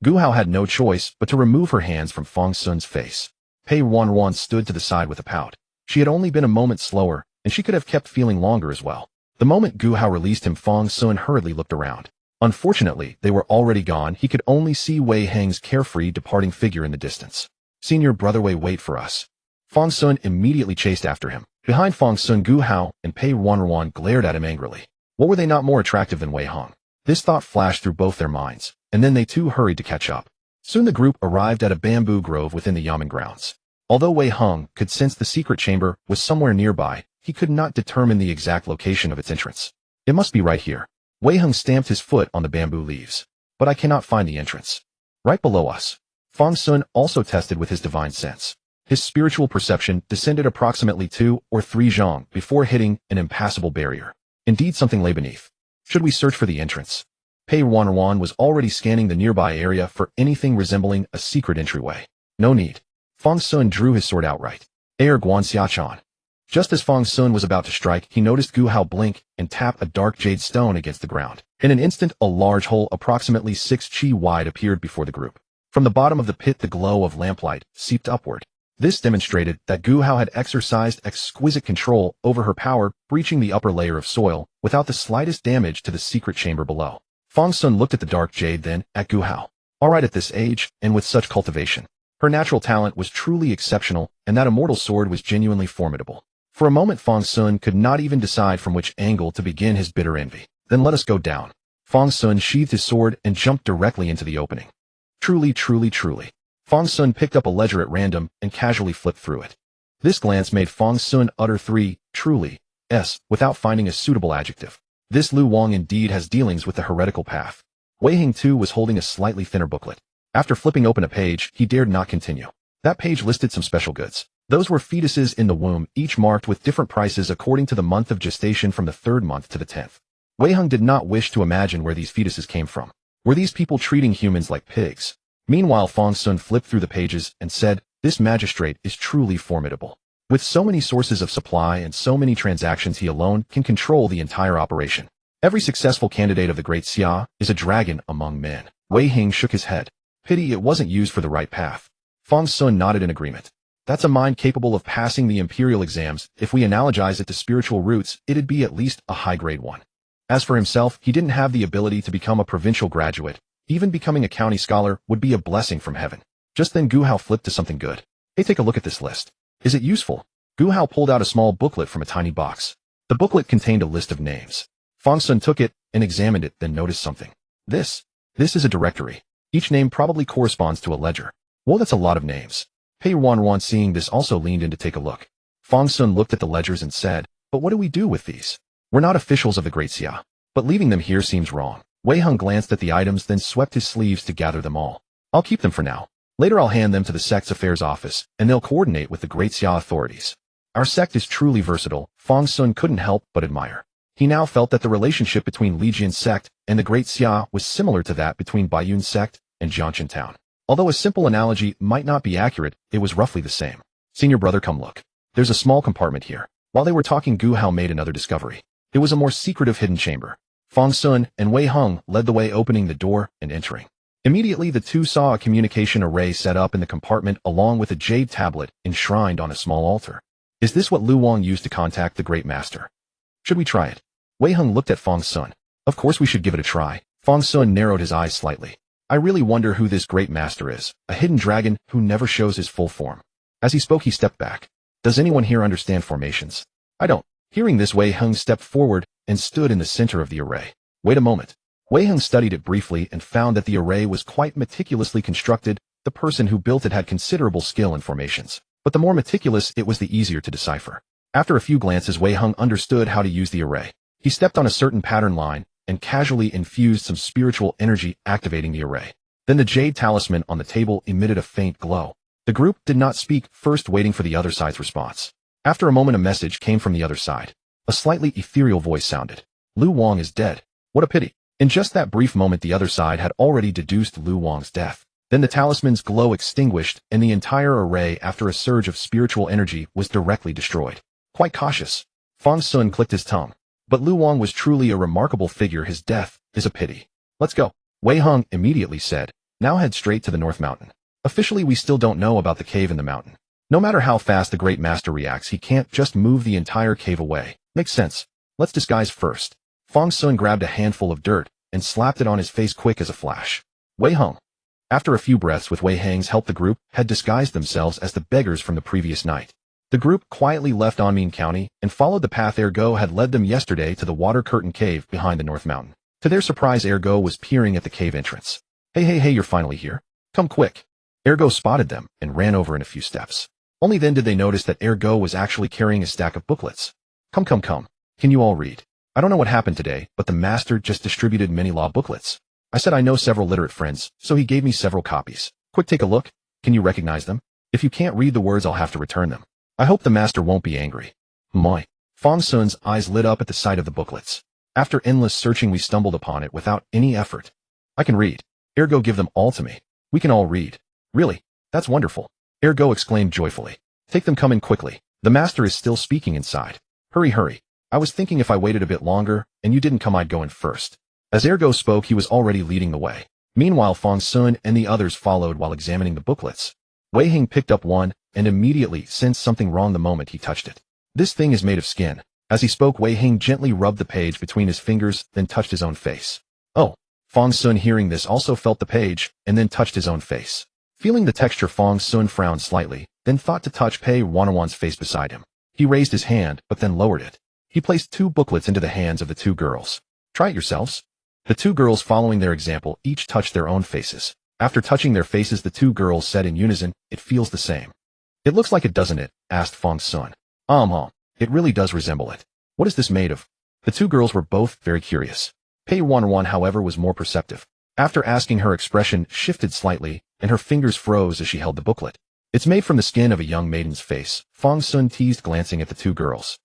A: Gu Hao had no choice but to remove her hands from Fang Xun's face. Pei Ruanruan stood to the side with a pout. She had only been a moment slower, and she could have kept feeling longer as well. The moment Gu Hao released him, Fang Xun hurriedly looked around. Unfortunately, they were already gone. He could only see Wei Heng's carefree, departing figure in the distance. Senior brother Wei, wait for us. Fang Xun immediately chased after him. Behind Fang Xun, Gu Hao and Pei Ruanruan glared at him angrily. What were they not more attractive than Wei Hung? This thought flashed through both their minds, and then they too hurried to catch up. Soon the group arrived at a bamboo grove within the yamen grounds. Although Wei Hung could sense the secret chamber was somewhere nearby, he could not determine the exact location of its entrance. It must be right here. Wei Hung stamped his foot on the bamboo leaves. But I cannot find the entrance. Right below us. Fang Xun also tested with his divine sense. His spiritual perception descended approximately 2 or 3 zhang before hitting an impassable barrier. Indeed, something lay beneath. Should we search for the entrance? Pei Ruanruan was already scanning the nearby area for anything resembling a secret entryway. No need. Fang Xun drew his sword outright. Air Guanxiachan. Just as Fang Xun was about to strike, he noticed Gu Hao blink and tap a dark jade stone against the ground. In an instant, a large hole approximately 6 chi wide appeared before the group. From the bottom of the pit, the glow of lamplight seeped upward. This demonstrated that Gu Hao had exercised exquisite control over her power, breaching the upper layer of soil without the slightest damage to the secret chamber below. Fang Xun looked at the dark jade, then at Gu Hao. All right, at this age, and with such cultivation. Her natural talent was truly exceptional, and that immortal sword was genuinely formidable. For a moment, Fang Xun could not even decide from which angle to begin his bitter envy. Then let us go down. Fang Xun sheathed his sword and jumped directly into the opening. Truly. Fang Xun picked up a ledger at random and casually flipped through it. This glance made Fang Xun utter 3 truly without finding a suitable adjective. This Lu Wang indeed has dealings with the heretical path. Wei Hing too was holding a slightly thinner booklet. After flipping open a page, he dared not continue. That page listed some special goods. Those were fetuses in the womb, each marked with different prices according to the month of gestation from the 3rd month to the 10th. Wei Hung did not wish to imagine where these fetuses came from. Were these people treating humans like pigs? Meanwhile, Fang Xun flipped through the pages and said, this magistrate is truly formidable. With so many sources of supply and so many transactions, he alone can control the entire operation. Every successful candidate of the Great Xia is a dragon among men. Wei Hing shook his head. Pity it wasn't used for the right path. Fang Xun nodded in agreement. That's a mind capable of passing the imperial exams. If we analogize it to spiritual roots, it'd be at least a high-grade one. As for himself, he didn't have the ability to become a provincial graduate. Even becoming a county scholar would be a blessing from heaven. Just then Gu Hao flipped to something good. Hey, take a look at this list. Is it useful? Gu Hao pulled out a small booklet from a tiny box. The booklet contained a list of names. Fang Xun took it and examined it, then noticed something. This is a directory. Each name probably corresponds to a ledger. Whoa, that's a lot of names. Pei Ruanruan, seeing this, also leaned in to take a look. Fang Xun looked at the ledgers and said, "But what do we do with these? We're not officials of the Great Xia, but leaving them here seems wrong." Wei Hung glanced at the items, then swept his sleeves to gather them all. "I'll keep them for now. Later I'll hand them to the sect's affairs office, and they'll coordinate with the Great Xia authorities." Our sect is truly versatile, Fang Xun couldn't help but admire. He now felt that the relationship between Lijian's sect and the Great Xia was similar to that between Baiyun's sect and Jiangchen Town. Although a simple analogy might not be accurate, it was roughly the same. "Senior brother, come look. There's a small compartment here." While they were talking, Gu Hao made another discovery. It was a more secretive hidden chamber. Fang Xun and Wei Hung led the way, opening the door and entering. Immediately the two saw a communication array set up in the compartment along with a jade tablet enshrined on a small altar. Is this what Lu Wang used to contact the Great Master? Should we try it? Wei Hung looked at Fang Xun. Of course we should give it a try. Fang Xun narrowed his eyes slightly. I really wonder who this Great Master is, a hidden dragon who never shows his full form. As he spoke, he stepped back. Does anyone here understand formations? I don't. Hearing this, Wei Hung stepped forward and stood in the center of the array. Wait a moment. Wei Hung studied it briefly and found that the array was quite meticulously constructed. The person who built it had considerable skill in formations, but the more meticulous it was, the easier to decipher. After a few glances, Wei Hung understood how to use the array. He stepped on a certain pattern line and casually infused some spiritual energy, activating the array. Then the jade talisman on the table emitted a faint glow. The group did not speak, first waiting for the other side's response. After a moment, a message came from the other side. A slightly ethereal voice sounded. Lu Wang is dead. What a pity. In just that brief moment, the other side had already deduced Lu Wang's death. Then the talisman's glow extinguished, and the entire array, after a surge of spiritual energy, was directly destroyed. Quite cautious. Fang Xun clicked his tongue. But Lu Wang was truly a remarkable figure. His death is a pity. Let's go. Wei Hung immediately said. Now head straight to the North Mountain. Officially, we still don't know about the cave in the mountain. No matter how fast the Great Master reacts, he can't just move the entire cave away. Makes sense. Let's disguise first. Fang Xun grabbed a handful of dirt and slapped it on his face quick as a flash. Wei Hung. After a few breaths, with Wei Hang's help, the group had disguised themselves as the beggars from the previous night. The group quietly left Anmin County and followed the path Ergo had led them yesterday to the water curtain cave behind the North Mountain. To their surprise, Ergo was peering at the cave entrance. Hey, you're finally here. Come quick. Ergo spotted them and ran over in a few steps. Only then did they notice that Ergo was actually carrying a stack of booklets. Come. Can you all read? I don't know what happened today, but the master just distributed many law booklets. I said I know several literate friends, so he gave me several copies. Quick, take a look. Can you recognize them? If you can't read the words, I'll have to return them. I hope the master won't be angry. My. Fang Xun's eyes lit up at the sight of the booklets. After endless searching, we stumbled upon it without any effort. I can read. Ergo, give them all to me. We can all read. Really? That's wonderful. Ergo exclaimed joyfully. Take them, come in quickly. The master is still speaking inside. Hurry. I was thinking if I waited a bit longer and you didn't come, I'd go in first. As Ergo spoke, he was already leading the way. Meanwhile, Fang Xun and the others followed while examining the booklets. Wei Hing picked up one and immediately sensed something wrong the moment he touched it. This thing is made of skin. As he spoke, Wei Hing gently rubbed the page between his fingers, then touched his own face. Oh. Fang Xun, hearing this, also felt the page and then touched his own face. Feeling the texture, Fang Xun frowned slightly, then thought to touch Pei Ruanruan's face beside him. He raised his hand, but then lowered it. He placed two booklets into the hands of the two girls. Try it yourselves. The two girls, following their example, each touched their own faces. After touching their faces, the two girls said in unison, "It feels the same." "It looks like it, doesn't it?" asked Fang Xun. It really does resemble it. What is this made of? The two girls were both very curious. Pei Ruanruan, however, was more perceptive. After asking, her expression shifted slightly, and her fingers froze as she held the booklet. "It's made from the skin of a young maiden's face," Fang Xun teased, glancing at the two girls.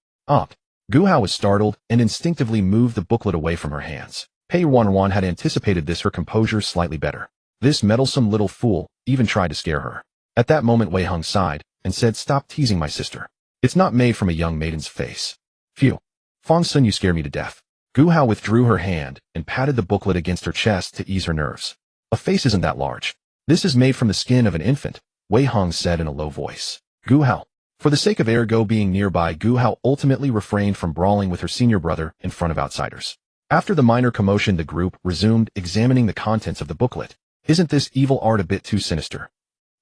A: Gu Hao was startled and instinctively moved the booklet away from her hands. Pei Ruanruan had anticipated this, her composure slightly better. This meddlesome little fool even tried to scare her. At that moment, Wei Hung sighed and said, "Stop teasing my sister. It's not made from a young maiden's face." Phew. Fang Xun, you scare me to death. Gu Hao withdrew her hand and patted the booklet against her chest to ease her nerves. A face isn't that large. This is made from the skin of an infant, Wei Hong said in a low voice. Gu Hao. For the sake of Ergo being nearby, Gu Hao ultimately refrained from brawling with her senior brother in front of outsiders. After the minor commotion, the group resumed examining the contents of the booklet. Isn't this evil art a bit too sinister?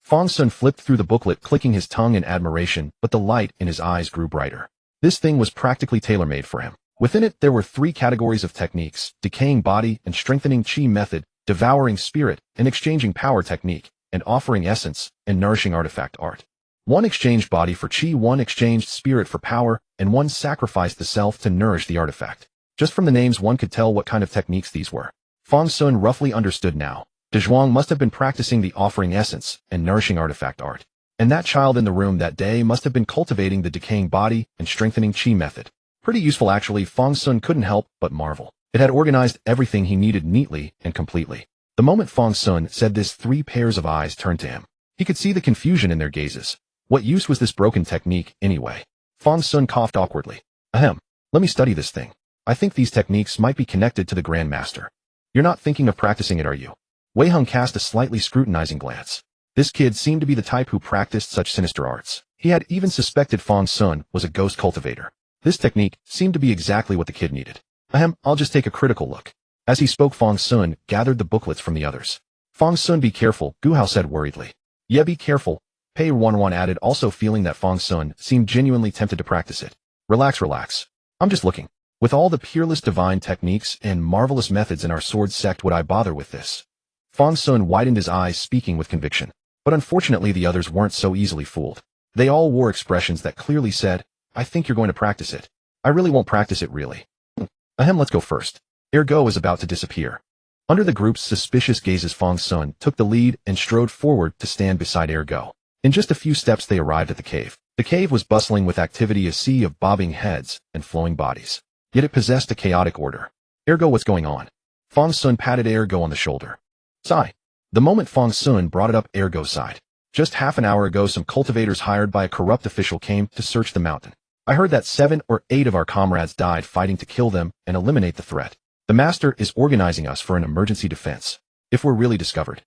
A: Fang Xun flipped through the booklet, clicking his tongue in admiration, but the light in his eyes grew brighter. This thing was practically tailor-made for him. Within it, there were 3 categories of techniques: decaying body and strengthening chi method, devouring spirit and exchanging power technique, and offering essence and nourishing artifact art. 1 exchanged body for chi, 1 exchanged spirit for power, and 1 sacrificed the self to nourish the artifact. Just from the names one could tell what kind of techniques these were. Fang Xun roughly understood now. De Zhuang must have been practicing the offering essence and nourishing artifact art. And that child in the room that day must have been cultivating the decaying body and strengthening chi method. Pretty useful actually. Fang Xun couldn't help but marvel. It had organized everything he needed neatly and completely. The moment Fang Xun said this, 3 pairs of eyes turned to him. He could see the confusion in their gazes. What use was this broken technique anyway? Fang Xun coughed awkwardly. Ahem. Let me study this thing. I think these techniques might be connected to the Grand Master. You're not thinking of practicing it, are you? Wei Hong cast a slightly scrutinizing glance. This kid seemed to be the type who practiced such sinister arts. He had even suspected Fang Xun was a ghost cultivator. This technique seemed to be exactly what the kid needed. Ahem, I'll just take a critical look. As he spoke, Fang Xun gathered the booklets from the others. Fang Xun, be careful, Gu Hao said worriedly. Yeah, be careful, Pei Ruanruan added, also feeling that Fang Xun seemed genuinely tempted to practice it. Relax, relax. I'm just looking. With all the peerless divine techniques and marvelous methods in our sword sect, would I bother with this? Fang Xun widened his eyes, speaking with conviction. But unfortunately the others weren't so easily fooled. They all wore expressions that clearly said, I think you're going to practice it. I really won't practice it, really. Ahem, let's go first. Ergo was about to disappear. Under the group's suspicious gazes, Fang Xun took the lead and strode forward to stand beside Ergo. In just a few steps they arrived at the cave. The cave was bustling with activity, a sea of bobbing heads and flowing bodies. Yet it possessed a chaotic order. Ergo, what's going on? Fang Xun patted Ergo on the shoulder. Sigh. The moment Fang Xun brought it up, Ergo sighed. Just half an hour ago, some cultivators hired by a corrupt official came to search the mountain. I heard that 7 or 8 of our comrades died fighting to kill them and eliminate the threat. The master is organizing us for an emergency defense. If we're really discovered,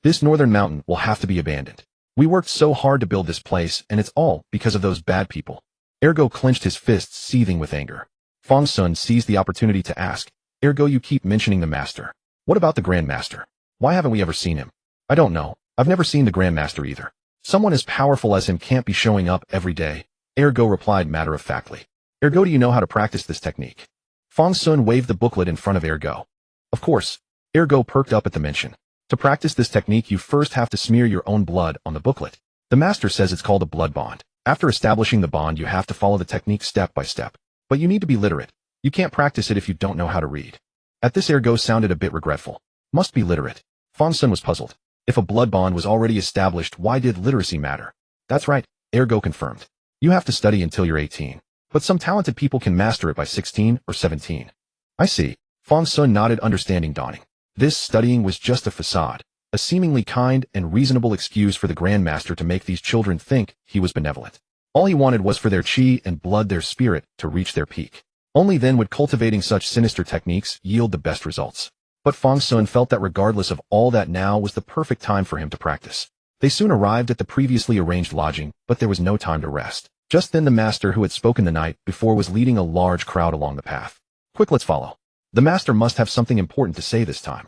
A: this northern mountain will have to be abandoned. We worked so hard to build this place, and it's all because of those bad people. Ergo clenched his fists, seething with anger. Fang Xun seized the opportunity to ask, Ergo, you keep mentioning the master. What about the Grand Master? Why haven't we ever seen him? I don't know. I've never seen the Grand Master either. Someone as powerful as him can't be showing up every day. Ergo replied matter-of-factly. Ergo, do you know how to practice this technique? Fang Xun waved the booklet in front of Ergo. Of course. Ergo perked up at the mention. To practice this technique, you first have to smear your own blood on the booklet. The master says it's called a blood bond. After establishing the bond, you have to follow the technique step by step. But you need to be literate. You can't practice it if you don't know how to read. At this, Ergo sounded a bit regretful. Must be literate. Fang Xun was puzzled. If a blood bond was already established, why did literacy matter? That's right, Ergo confirmed. You have to study until you're 18. But some talented people can master it by 16 or 17. I see. Fang Xun nodded, understanding dawning. This studying was just a facade, a seemingly kind and reasonable excuse for the Grand Master to make these children think he was benevolent. All he wanted was for their chi and blood, their spirit, to reach their peak. Only then would cultivating such sinister techniques yield the best results. But Fang Xun felt that regardless of all that, now was the perfect time for him to practice. They soon arrived at the previously arranged lodging, but there was no time to rest. Just then the master who had spoken the night before was leading a large crowd along the path. Quick, let's follow. The master must have something important to say this time.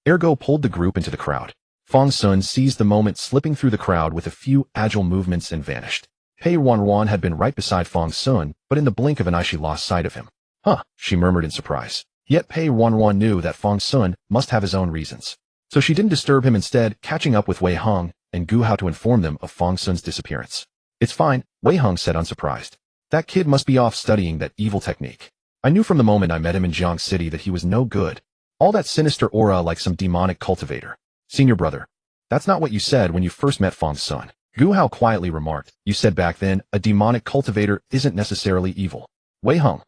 A: Ergo pulled the group into the crowd. Fang Xun seized the moment, slipping through the crowd with a few agile movements, and vanished. Pei Ruanruan had been right beside Fang Xun, but in the blink of an eye she lost sight of him. Huh, she murmured in surprise. Yet Pei Ruanruan knew that Fang Xun must have his own reasons. So she didn't disturb him, instead catching up with Wei Hong and Gu Hao to inform them of Fang Xun's disappearance. It's fine, Wei Hong said, unsurprised. That kid must be off studying that evil technique. I knew from the moment I met him in Jiang City that he was no good. All that sinister aura, like some demonic cultivator. Senior brother. That's not what you said when you first met Fang Xun. Gu Hao quietly remarked. You said back then, a demonic cultivator isn't necessarily evil. Wei Hong.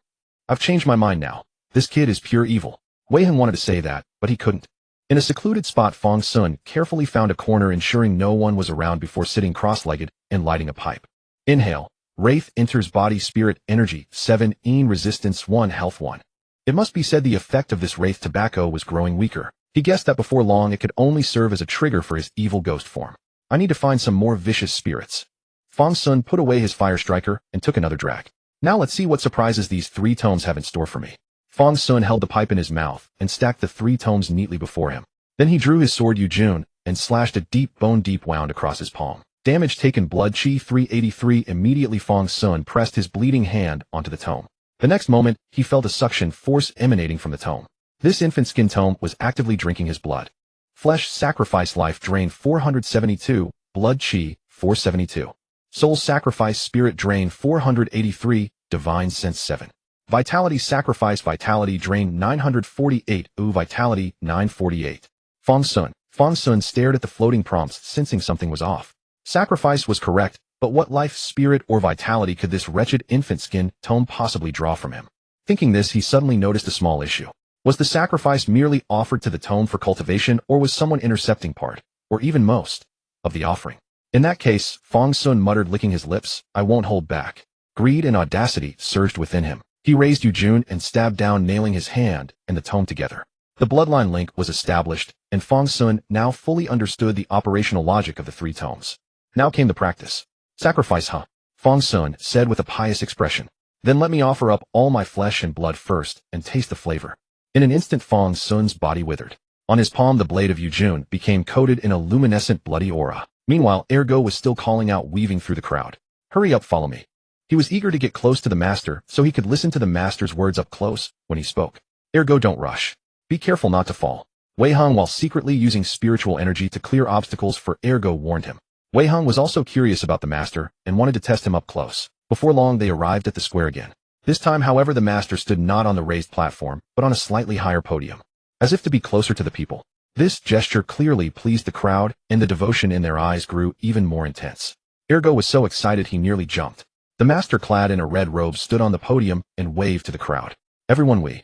A: I've changed my mind now. This kid is pure evil. Wei Hong wanted to say that, but he couldn't. In a secluded spot, Fang Xun carefully found a corner, ensuring no one was around before sitting cross-legged and lighting a pipe. Inhale. Wraith enters body, spirit, energy, 7, resistance 1, health 1. It must be said the effect of this wraith tobacco was growing weaker. He guessed that before long it could only serve as a trigger for his evil ghost form. I need to find some more vicious spirits. Fang Xun put away his fire striker and took another drag. Now let's see what surprises these 3 tomes have in store for me. Fang Xun held the pipe in his mouth and stacked the 3 tomes neatly before him. Then he drew his sword Yujun and slashed a deep bone-deep wound across his palm. Damage taken blood chi 383. Immediately Fang Xun pressed his bleeding hand onto the tome. The next moment, he felt a suction force emanating from the tome. This infant skin tome was actively drinking his blood. Flesh sacrifice life drain 472, blood chi 472. Soul sacrifice spirit drain 483, divine sense 7. Vitality sacrifice vitality drain 948, vitality 948. Fang Xun stared at the floating prompts, sensing something was off. Sacrifice was correct, but what life, spirit, or vitality could this wretched infant skin tome possibly draw from him? Thinking this, he suddenly noticed a small issue. Was the sacrifice merely offered to the tome for cultivation, or was someone intercepting part, or even most, of the offering? In that case, Fang Xun muttered, licking his lips, I won't hold back. Greed and audacity surged within him. He raised Yujun and stabbed down, nailing his hand and the tome together. The bloodline link was established, and Fang Xun now fully understood the operational logic of the 3 tomes. Now came the practice. Sacrifice, huh? Fang Xun said with a pious expression. Then let me offer up all my flesh and blood first, and taste the flavor. In an instant Fang Xun's body withered. On his palm the blade of Yujun became coated in a luminescent bloody aura. Meanwhile, Ergo was still calling out, weaving through the crowd. Hurry up, follow me. He was eager to get close to the master so he could listen to the master's words up close when he spoke. Ergo, don't rush. Be careful not to fall. Wei Hong, while secretly using spiritual energy to clear obstacles for Ergo, warned him. Wei Hong was also curious about the master and wanted to test him up close. Before long they arrived at the square again. This time, however, the master stood not on the raised platform, but on a slightly higher podium, as if to be closer to the people. This gesture clearly pleased the crowd, and the devotion in their eyes grew even more intense. Ergo was so excited he nearly jumped. The master, clad in a red robe, stood on the podium and waved to the crowd. Everyone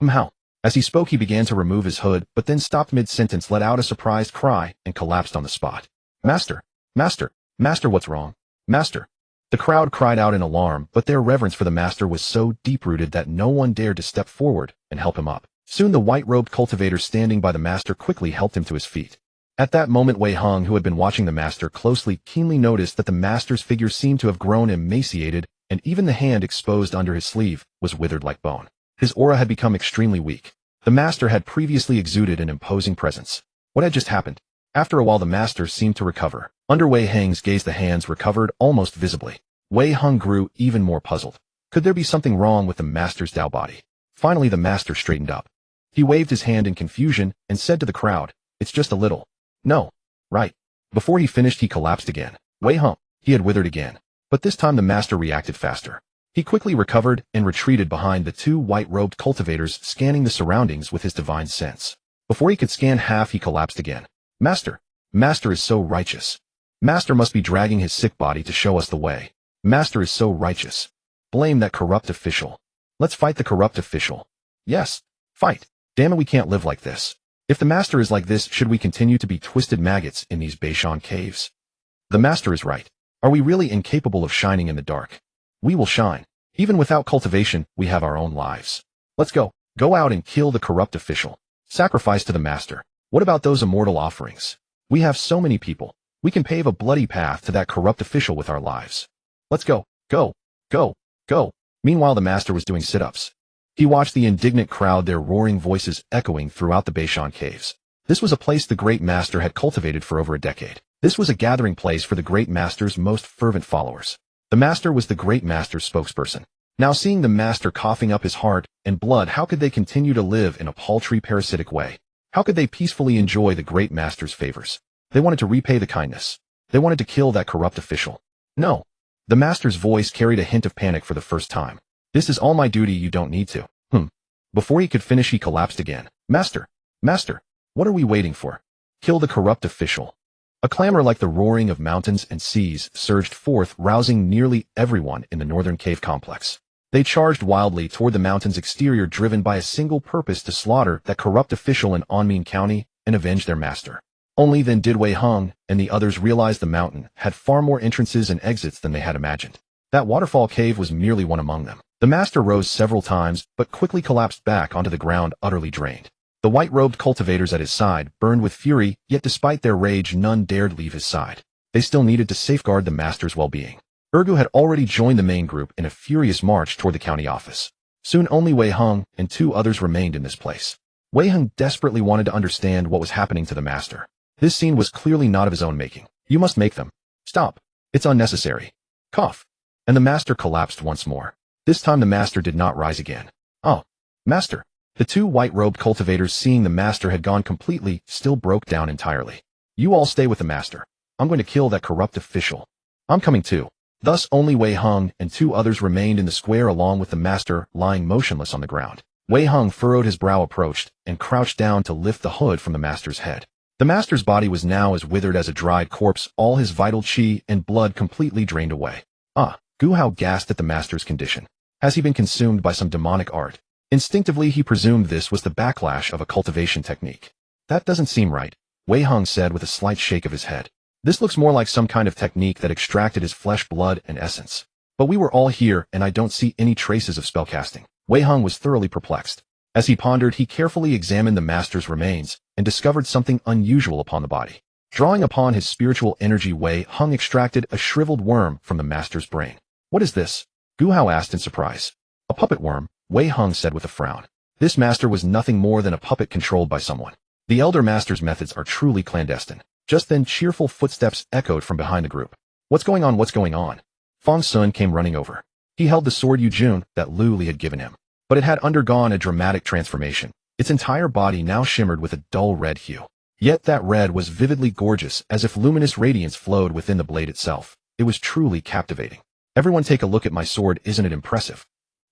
A: how? As he spoke, he began to remove his hood, but then stopped mid-sentence, let out a surprised cry, and collapsed on the spot. Master! Master! Master, what's wrong? Master! The crowd cried out in alarm, but their reverence for the master was so deep-rooted that no one dared to step forward and help him up. Soon the white-robed cultivator standing by the master quickly helped him to his feet. At that moment Wei Hong, who had been watching the master closely, keenly noticed that the master's figure seemed to have grown emaciated, and even the hand exposed under his sleeve was withered like bone. His aura had become extremely weak. The master had previously exuded an imposing presence. What had just happened? After a while the master seemed to recover. Under Wei Hong's gaze the hands recovered almost visibly. Wei Hong grew even more puzzled. Could there be something wrong with the master's Dao body? Finally the master straightened up. He waved his hand in confusion and said to the crowd, it's just a little. No. Right. Before he finished he collapsed again. Wei Hong. He had withered again. But this time the master reacted faster. He quickly recovered and retreated behind the 2 white-robed cultivators, scanning the surroundings with his divine sense. Before he could scan half he collapsed again. Master. Master is so righteous. Master must be dragging his sick body to show us the way. Master is so righteous. Blame that corrupt official. Let's fight the corrupt official. Yes. Fight. Damn it, we can't live like this. If the master is like this, should we continue to be twisted maggots in these Beishan caves? The master is right. Are we really incapable of shining in the dark? We will shine. Even without cultivation, we have our own lives. Let's go. Go out and kill the corrupt official. Sacrifice to the master. What about those immortal offerings? We have so many people. We can pave a bloody path to that corrupt official with our lives. Let's go. Go. Go. Go. Meanwhile the master was doing sit-ups. He watched the indignant crowd, their roaring voices echoing throughout the Beishan caves. This was a place the great master had cultivated for over a decade. This was a gathering place for the great master's most fervent followers. The master was the great master's spokesperson. Now seeing the master coughing up his heart and blood, how could they continue to live in a paltry parasitic way? How could they peacefully enjoy the great master's favors? They wanted to repay the kindness. They wanted to kill that corrupt official. No. The master's voice carried a hint of panic for the first time. This is all my duty, you don't need to. Before he could finish he collapsed again. Master! Master! What are we waiting for? Kill the corrupt official. A clamor like the roaring of mountains and seas surged forth, rousing nearly everyone in the northern cave complex. They charged wildly toward the mountain's exterior, driven by a single purpose: to slaughter that corrupt official in Anmin County and avenge their master. Only then did Wei Hong and the others realize the mountain had far more entrances and exits than they had imagined. That waterfall cave was merely one among them. The master rose several times, but quickly collapsed back onto the ground, utterly drained. The white-robed cultivators at his side burned with fury, yet despite their rage none dared leave his side. They still needed to safeguard the master's well-being. Ergu had already joined the main group in a furious march toward the county office. Soon only Wei Heng and 2 others remained in this place. Wei Heng desperately wanted to understand what was happening to the master. This scene was clearly not of his own making. You must make them. Stop. It's unnecessary. Cough. And the master collapsed once more. This time the master did not rise again. Oh, master. The 2 white-robed cultivators, seeing the master had gone completely, still broke down entirely. You all stay with the master. I'm going to kill that corrupt official. I'm coming too. Thus only Wei Heng and 2 others remained in the square along with the master lying motionless on the ground. Wei Heng furrowed his brow, approached, and crouched down to lift the hood from the master's head. The master's body was now as withered as a dried corpse, all his vital qi and blood completely drained away. Gu Hao gasped at the master's condition. Has he been consumed by some demonic art? Instinctively he presumed this was the backlash of a cultivation technique. That doesn't seem right, Wei Heng said with a slight shake of his head. This looks more like some kind of technique that extracted his flesh, blood, and essence. But we were all here, and I don't see any traces of spellcasting. Wei Heng was thoroughly perplexed. As he pondered, he carefully examined the master's remains and discovered something unusual upon the body. Drawing upon his spiritual energy, Wei Heng extracted a shriveled worm from the master's brain. What is this? Gu Hao asked in surprise. A puppet worm, Wei Heng said with a frown. This master was nothing more than a puppet controlled by someone. The elder master's methods are truly clandestine. Just then cheerful footsteps echoed from behind the group. What's going on? What's going on? Fang Xun came running over. He held the sword Yujun that Lu Li had given him. But it had undergone a dramatic transformation. Its entire body now shimmered with a dull red hue. Yet that red was vividly gorgeous, as if luminous radiance flowed within the blade itself. It was truly captivating. Everyone take a look at my sword, isn't it impressive?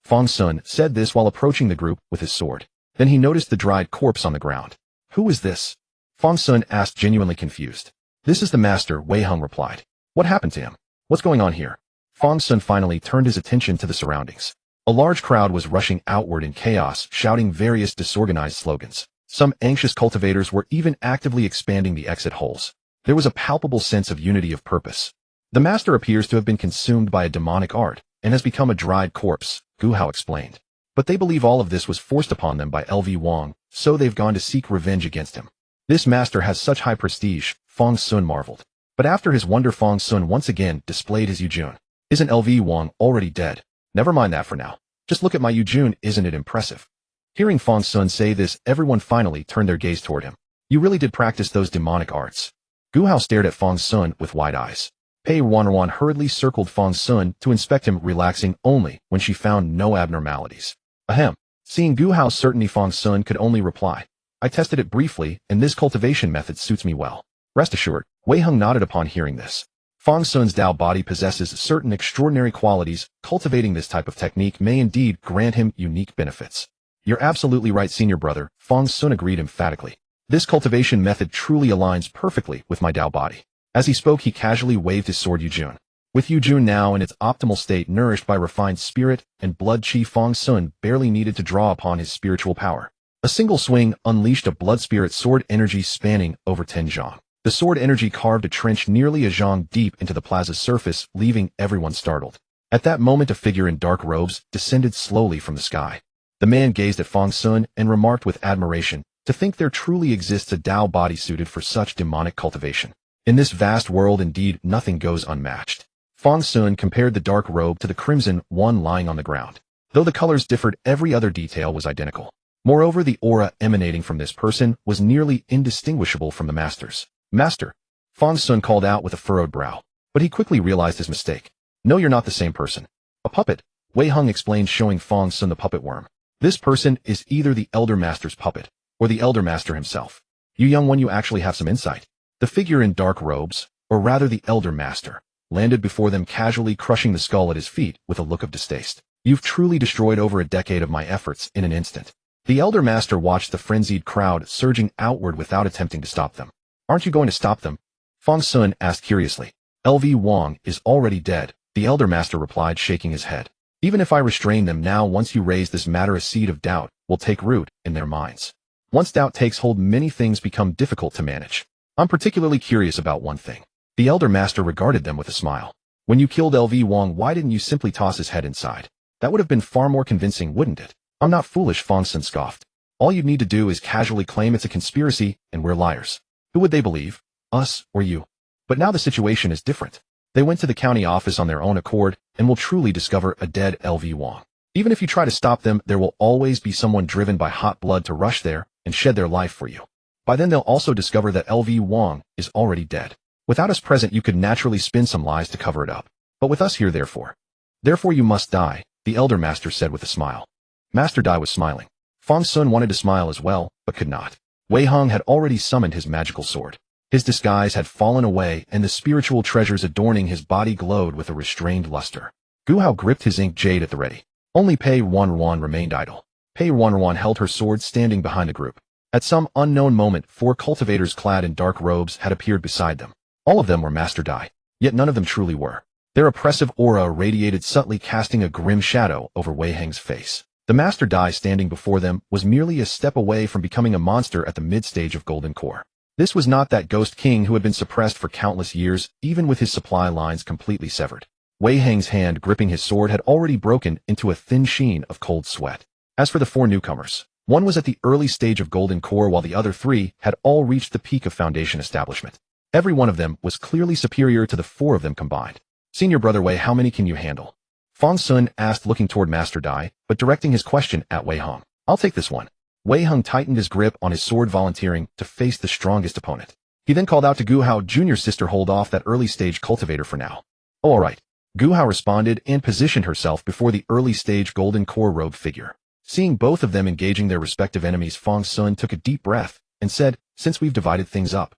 A: Fang Xun said this while approaching the group with his sword. Then he noticed the dried corpse on the ground. Who is this? Fang Xun asked, genuinely confused. This is the master, Wei Heng replied. What happened to him? What's going on here? Fang Xun finally turned his attention to the surroundings. A large crowd was rushing outward in chaos, shouting various disorganized slogans. Some anxious cultivators were even actively expanding the exit holes. There was a palpable sense of unity of purpose. The master appears to have been consumed by a demonic art and has become a dried corpse, Gu Hao explained. But they believe all of this was forced upon them by LV Wang, so they've gone to seek revenge against him. This master has such high prestige, Fang Xun marveled. But after his wonder, Fang Xun once again displayed his Yujun. Isn't LV Wang already dead? Never mind that for now. Just look at my Yujun, isn't it impressive? Hearing Fang Xun say this, everyone finally turned their gaze toward him. You really did practice those demonic arts. Gu Hao stared at Fang Xun with wide eyes. Pei Ruanruan hurriedly circled Fang Xun to inspect him, relaxing only when she found no abnormalities. Ahem. Seeing Gu Hao's certainty, Fang Xun could only reply. I tested it briefly, and this cultivation method suits me well. Rest assured. Wei Heng nodded upon hearing this. Fang Xun's Dao body possesses certain extraordinary qualities. Cultivating this type of technique may indeed grant him unique benefits. You're absolutely right, senior brother, Fang Xun agreed emphatically. This cultivation method truly aligns perfectly with my Dao body. As he spoke, he casually waved his sword Yujun. With Yujun now in its optimal state, nourished by refined spirit and blood qi, Fang Xun barely needed to draw upon his spiritual power. A single swing unleashed a blood spirit sword energy spanning over 10 zhang. The sword energy carved a trench nearly a zhang deep into the plaza's surface, leaving everyone startled. At that moment, a figure in dark robes descended slowly from the sky. The man gazed at Fang Xun and remarked with admiration, to think there truly exists a Dao body suited for such demonic cultivation. In this vast world, indeed, nothing goes unmatched. Fang Xun compared the dark robe to the crimson one lying on the ground. Though the colors differed, every other detail was identical. Moreover, the aura emanating from this person was nearly indistinguishable from the master's. Master, Fang Xun called out with a furrowed brow. But he quickly realized his mistake. No, you're not the same person. A puppet, Wei Heng explained, showing Fang Xun the puppet worm. This person is either the Elder Master's puppet, or the Elder Master himself. You young one, you actually have some insight. The figure in dark robes, or rather the Elder Master, landed before them, casually crushing the skull at his feet with a look of distaste. You've truly destroyed over a decade of my efforts in an instant. The Elder Master watched the frenzied crowd surging outward without attempting to stop them. Aren't you going to stop them? Fang Xun asked curiously. LV Wang is already dead, the Elder Master replied, shaking his head. Even if I restrain them now, once you raise this matter, a seed of doubt will take root in their minds. Once doubt takes hold, many things become difficult to manage. I'm particularly curious about one thing. The Elder Master regarded them with a smile. When you killed LV Wang, why didn't you simply toss his head inside? That would have been far more convincing, wouldn't it? I'm not foolish, Fang Xun scoffed. All you'd need to do is casually claim it's a conspiracy, and we're liars. Who would they believe? Us or you? But now the situation is different. They went to the county office on their own accord and will truly discover a dead LV Wang. Even if you try to stop them, there will always be someone driven by hot blood to rush there and shed their life for you. By then they'll also discover that LV Wang is already dead. Without us present, you could naturally spin some lies to cover it up. But with us here, therefore you must die, the elder master said with a smile. Master Dai was smiling. Fang Xun wanted to smile as well, but could not. Wei Hong had already summoned his magical sword. His disguise had fallen away, and the spiritual treasures adorning his body glowed with a restrained luster. Gu Hao gripped his ink jade at the ready. Only Pei Ruanruan remained idle. Pei Ruanruan held her sword standing behind the group. At some unknown moment, 4 cultivators clad in dark robes had appeared beside them. All of them were Master Dai, yet none of them truly were. Their oppressive aura radiated subtly, casting a grim shadow over Wei Heng's face. The Master Dai standing before them was merely a step away from becoming a monster at the mid-stage of Golden Core. This was not that ghost king who had been suppressed for countless years, even with his supply lines completely severed. Wei Heng's hand gripping his sword had already broken into a thin sheen of cold sweat. As for the 4 newcomers, one was at the early stage of Golden Core while the other 3 had all reached the peak of Foundation establishment. Every one of them was clearly superior to the 4 of them combined. Senior Brother Wei, how many can you handle? Fang Xun asked, looking toward Master Dai, but directing his question at Wei Hong. I'll take this one. Wei Hong tightened his grip on his sword, volunteering to face the strongest opponent. He then called out to Gu Hao, Junior's sister, hold off that early stage cultivator for now. Oh, all right. Gu Hao responded and positioned herself before the early stage Golden Core robe figure. Seeing both of them engaging their respective enemies, Fang Xun took a deep breath and said, since we've divided things up,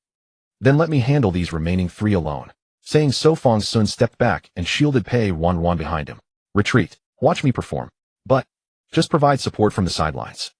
A: then let me handle these remaining 3 alone. Saying so, Fang Xun stepped back and shielded Pei Ruanruan behind him. Retreat. Watch me perform. But just provide support from the sidelines.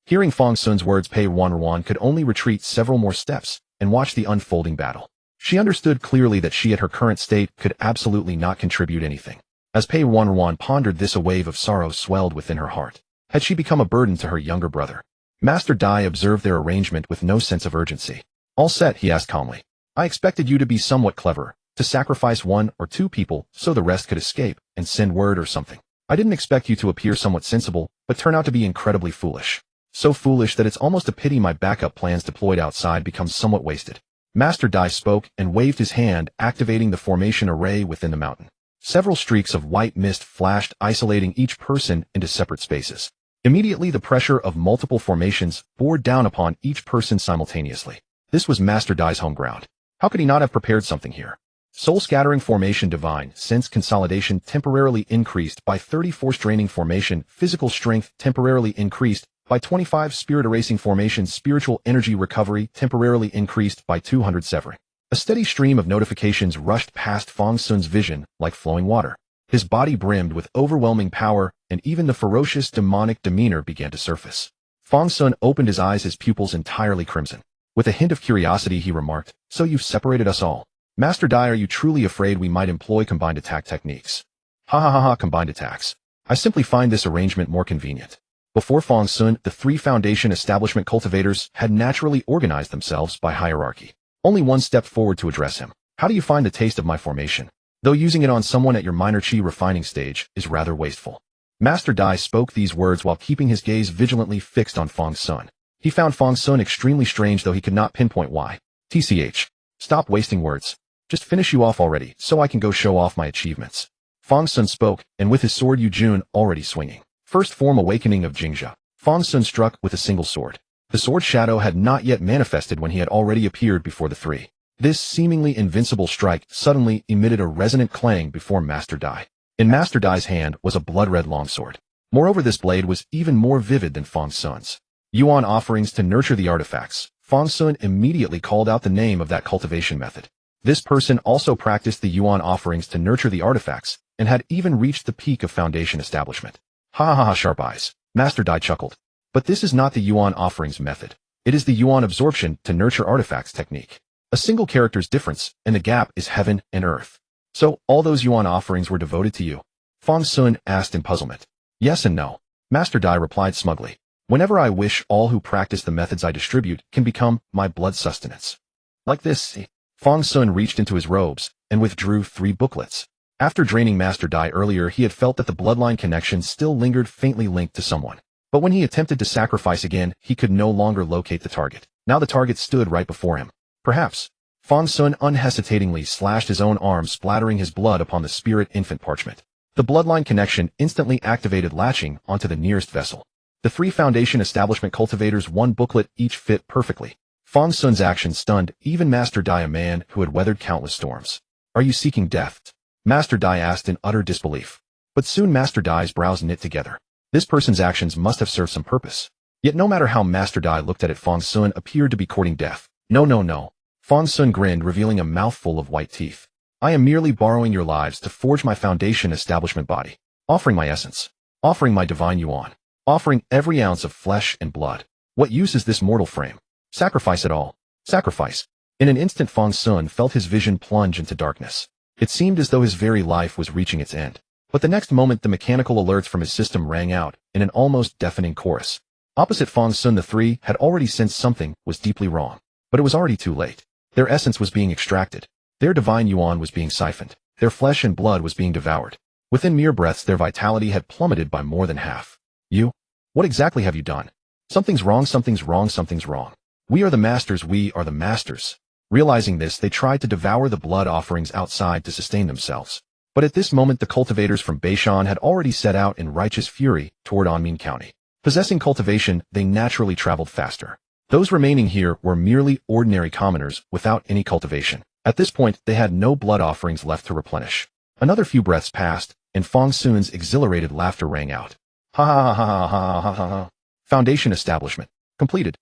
A: Hearing Fang Xun's words, Pei Ruanruan could only retreat several more steps and watch the unfolding battle. She understood clearly that she at her current state could absolutely not contribute anything. As Pei Ruanruan pondered this, a wave of sorrow swelled within her heart. Had she become a burden to her younger brother? Master Dai observed their arrangement with no sense of urgency. All set, he asked calmly. I expected you to be somewhat clever, to sacrifice 1 or 2 people so the rest could escape and send word or something. I didn't expect you to appear somewhat sensible, but turn out to be incredibly foolish. So foolish that it's almost a pity my backup plans deployed outside become somewhat wasted. Master Dai spoke and waved his hand, activating the formation array within the mountain. Several streaks of white mist flashed, isolating each person into separate spaces. Immediately, the pressure of multiple formations bore down upon each person simultaneously. This was Master Dai's home ground. How could he not have prepared something here? Soul Scattering Formation, Divine Sense Consolidation temporarily increased by 30. Force Draining Formation, Physical Strength temporarily increased by 25. Spirit Erasing Formation, Spiritual Energy Recovery temporarily increased by 200. Severing. A steady stream of notifications rushed past Fang Xun's vision like flowing water. His body brimmed with overwhelming power, and even the ferocious demonic demeanor began to surface. Fang Xun opened his eyes, his pupils entirely crimson. With a hint of curiosity, he remarked, so you've separated us all. Master Dai, are you truly afraid we might employ combined attack techniques? Ha ha ha ha, combined attacks. I simply find this arrangement more convenient. Before Fang Xun, the 3 Foundation establishment cultivators had naturally organized themselves by hierarchy. Only one stepped forward to address him. How do you find the taste of my formation? Though using it on someone at your minor chi refining stage is rather wasteful. Master Dai spoke these words while keeping his gaze vigilantly fixed on Fang Xun. He found Fang Xun extremely strange, though he could not pinpoint why. TCH. Stop wasting words. Just finish you off already, so I can go show off my achievements. Fang Xun spoke, and with his sword Yu Jun already swinging. First form awakening of Jingjia. Fang Xun struck with a single sword. The sword shadow had not yet manifested when he had already appeared before the 3. This seemingly invincible strike suddenly emitted a resonant clang before Master Dai. In Master Dai's hand was a blood-red longsword. Moreover, this blade was even more vivid than Fang Xun's. Yuan offerings to nurture the artifacts. Fang Xun immediately called out the name of that cultivation method. This person also practiced the Yuan offerings to nurture the artifacts, and had even reached the peak of Foundation establishment. Ha ha ha, sharp eyes. Master Dai chuckled. But this is not the Yuan offerings method. It is the Yuan absorption to nurture artifacts technique. A single character's difference, and the gap is heaven and earth. So, all those Yuan offerings were devoted to you? Fang Xun asked in puzzlement. Yes and no. Master Dai replied smugly. Whenever I wish, all who practice the methods I distribute can become my blood sustenance. Like this. Fang Xun reached into his robes and withdrew 3 booklets. After draining Master Dai earlier, he had felt that the bloodline connection still lingered faintly linked to someone. But when he attempted to sacrifice again, he could no longer locate the target. Now the target stood right before him. Perhaps. Fang Xun unhesitatingly slashed his own arm, splattering his blood upon the spirit infant parchment. The bloodline connection instantly activated, latching onto the nearest vessel. The 3 Foundation establishment cultivators, 1 booklet each, fit perfectly. Fang Xun's action stunned even Master Dai, a man who had weathered countless storms. Are you seeking death? Master Dai asked in utter disbelief. But soon Master Dai's brows knit together. This person's actions must have served some purpose. Yet no matter how Master Dai looked at it, Fang Xun appeared to be courting death. No, no, no. Fang Xun grinned, revealing a mouthful of white teeth. I am merely borrowing your lives to forge my Foundation establishment body, offering my essence, offering my divine yuan, offering every ounce of flesh and blood. What use is this mortal frame? Sacrifice it all. Sacrifice. In an instant, Fang Xun felt his vision plunge into darkness. It seemed as though his very life was reaching its end. But the next moment, the mechanical alerts from his system rang out in an almost deafening chorus. Opposite Fang Xun, the 3 had already sensed something was deeply wrong. But it was already too late. Their essence was being extracted. Their divine yuan was being siphoned. Their flesh and blood was being devoured. Within mere breaths, their vitality had plummeted by more than half. You? What exactly have you done? Something's wrong, something's wrong, something's wrong. We are the masters, we are the masters. Realizing this, they tried to devour the blood offerings outside to sustain themselves. But at this moment, the cultivators from Beishan had already set out in righteous fury toward Anmin County. Possessing cultivation, they naturally traveled faster. Those remaining here were merely ordinary commoners without any cultivation. At this point, they had no blood offerings left to replenish. Another few breaths passed, and Fang Xun's exhilarated laughter rang out. Ha ha ha ha ha ha ha ha. Foundation establishment. Completed.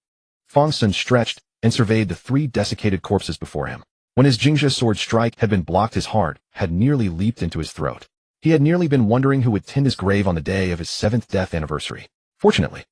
A: Fang Xun stretched and surveyed the 3 desiccated corpses before him. When his Jingzhe sword strike had been blocked, his heart had nearly leaped into his throat. He had nearly been wondering who would tend his grave on the day of his 7th death anniversary. Fortunately,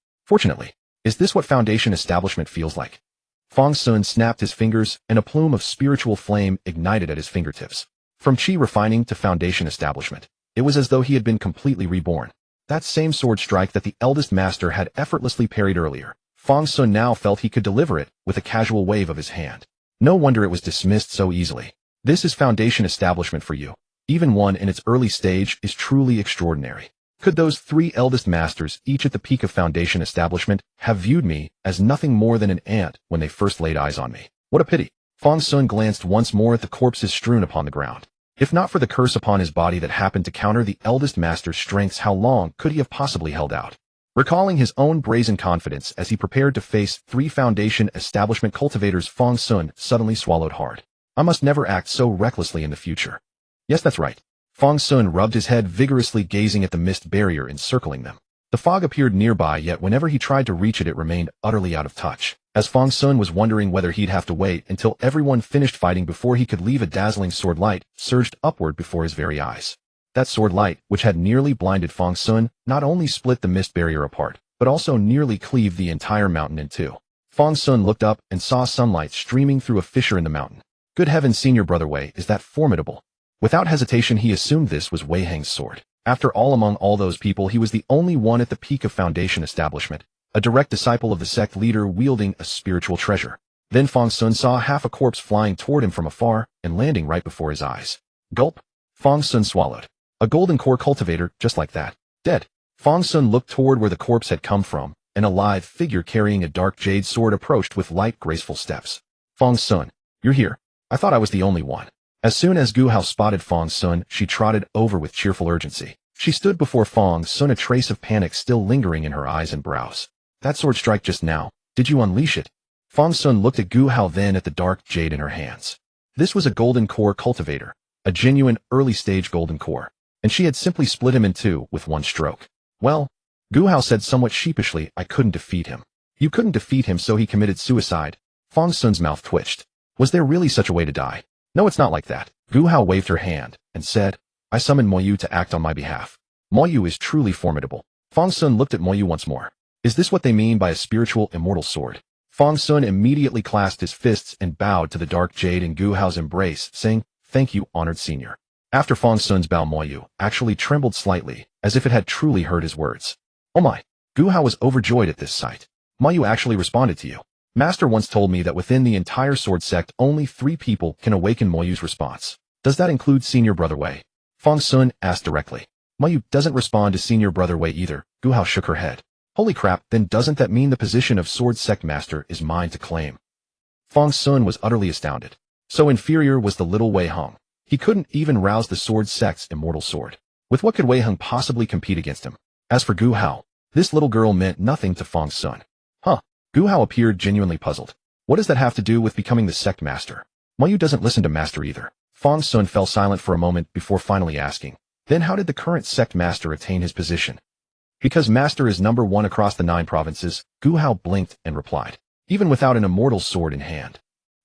A: is this what Foundation establishment feels like? Fang Xun snapped his fingers, and a plume of spiritual flame ignited at his fingertips. From chi refining to Foundation establishment, it was as though he had been completely reborn. That same sword strike that the eldest master had effortlessly parried earlier, Fang Xun now felt he could deliver it with a casual wave of his hand. No wonder it was dismissed so easily. This is Foundation establishment for you. Even one in its early stage is truly extraordinary. Could those 3 eldest masters, each at the peak of Foundation establishment, have viewed me as nothing more than an ant when they first laid eyes on me? What a pity. Fang Xun glanced once more at the corpses strewn upon the ground. If not for the curse upon his body that happened to counter the eldest master's strengths, how long could he have possibly held out? Recalling his own brazen confidence as he prepared to face 3 Foundation establishment cultivators, Fang Xun suddenly swallowed hard. I must never act so recklessly in the future. Yes, that's right. Fang Xun rubbed his head vigorously, gazing at the mist barrier encircling them. The fog appeared nearby, yet whenever he tried to reach it, it remained utterly out of touch. As Fang Xun was wondering whether he'd have to wait until everyone finished fighting before he could leave, a dazzling sword light surged upward before his very eyes. That sword light, which had nearly blinded Fang Xun, not only split the mist barrier apart, but also nearly cleaved the entire mountain in 2. Fang Xun looked up and saw sunlight streaming through a fissure in the mountain. Good heavens, Senior Brother Wei, is that formidable? Without hesitation, he assumed this was Wei Heng's sword. After all, among all those people, he was the only one at the peak of Foundation establishment, a direct disciple of the sect leader wielding a spiritual treasure. Then Fang Xun saw half a corpse flying toward him from afar and landing right before his eyes. Gulp. Fang Xun swallowed. A golden core cultivator, just like that. Dead. Fang Xun looked toward where the corpse had come from. An alive figure carrying a dark jade sword approached with light, graceful steps. Fang Xun, you're here. I thought I was the only one. As soon as Gu Hao spotted Fang Xun, she trotted over with cheerful urgency. She stood before Fang Xun, a trace of panic still lingering in her eyes and brows. That sword strike just now, did you unleash it? Fang Xun looked at Gu Hao, then at the dark jade in her hands. This was a golden core cultivator, a genuine early-stage golden core, and she had simply split him in 2 with one stroke. Well, Gu Hao said somewhat sheepishly, I couldn't defeat him. You couldn't defeat him, so he committed suicide. Fang Xun's mouth twitched. Was there really such a way to die? No, it's not like that. Gu Hao waved her hand and said, I summoned Moyu to act on my behalf. Moyu is truly formidable. Fang Xun looked at Moyu once more. Is this what they mean by a spiritual immortal sword? Fang Xun immediately clasped his fists and bowed to the dark jade in Gu Hao's embrace, saying, Thank you, honored senior. After Fang Xun's bow, Moyu actually trembled slightly, as if it had truly heard his words. Oh my! Gu Hao was overjoyed at this sight. Moyu actually responded to you. Master once told me that within the entire sword sect, only 3 people can awaken Moyu's response. Does that include Senior Brother Wei? Fang Xun asked directly. Moyu doesn't respond to senior brother Wei either. Gu Hao shook her head. Holy crap, then doesn't that mean the position of sword sect master is mine to claim? Fang Xun was utterly astounded. So inferior was the little Wei Hong. He couldn't even rouse the sword sect's immortal sword. With what could Wei Hong possibly compete against him? As for Gu Hao, this little girl meant nothing to Fang Xun. Huh. Gu Hao appeared genuinely puzzled. What does that have to do with becoming the sect master? Moyu doesn't listen to master either. Fang Xun fell silent for a moment before finally asking. Then how did the current sect master attain his position? Because master is number 1 across the 9 provinces, Gu Hao blinked and replied. Even without an immortal sword in hand.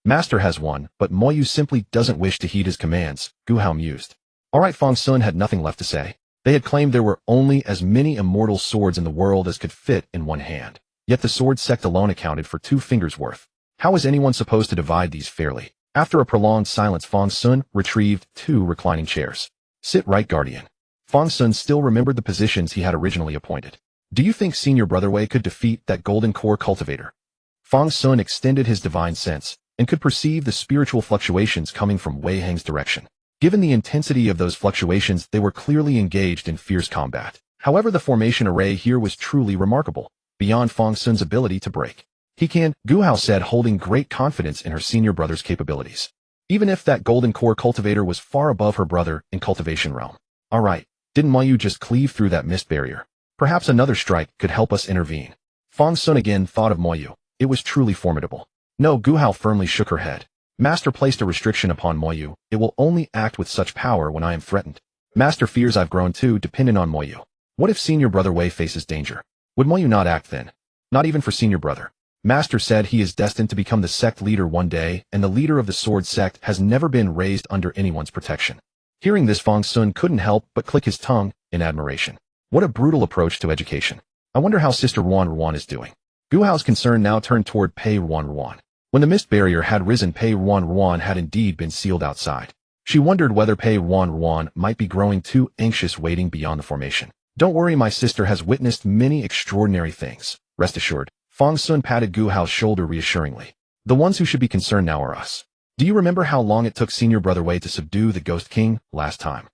A: Master has one, but Moyu simply doesn't wish to heed his commands, Gu Hao mused. Alright, Fang Xun had nothing left to say. They had claimed there were only as many immortal swords in the world as could fit in one hand. Yet the sword sect alone accounted for 2 fingers' worth. How was anyone supposed to divide these fairly? After a prolonged silence, Fang Xun retrieved 2 reclining chairs. Sit right, guardian. Fang Xun still remembered the positions he had originally appointed. Do you think Senior Brother Wei could defeat that golden core cultivator? Fang Xun extended his divine sense and could perceive the spiritual fluctuations coming from Wei Heng's direction. Given the intensity of those fluctuations, they were clearly engaged in fierce combat. However, the formation array here was truly remarkable, beyond Fang Xun's ability to break. He can, Gu Hao said, holding great confidence in her senior brother's capabilities. Even if that golden core cultivator was far above her brother in cultivation realm. Alright, didn't Moyu just cleave through that mist barrier? Perhaps another strike could help us intervene. Fang Xun again thought of Moyu. It was truly formidable. No, Gu Hao firmly shook her head. Master placed a restriction upon Moyu. It will only act with such power when I am threatened. Master fears I've grown too dependent on Moyu. What if Senior Brother Wei faces danger? Would Moyu not act then? Not even for Senior Brother. Master said he is destined to become the sect leader one day, and the leader of the sword sect has never been raised under anyone's protection. Hearing this, Fang Xun couldn't help but click his tongue in admiration. What a brutal approach to education. I wonder how Sister Ruanruan is doing. Gu Hao's concern now turned toward Pei Ruanruan. When the mist barrier had risen, Pei Ruanruan had indeed been sealed outside. She wondered whether Pei Ruanruan might be growing too anxious waiting beyond the formation. Don't worry, my sister has witnessed many extraordinary things. Rest assured. Fang Xun patted Gu Hao's shoulder reassuringly. The ones who should be concerned now are us. Do you remember how long it took Senior Brother Wei to subdue the Ghost King last time?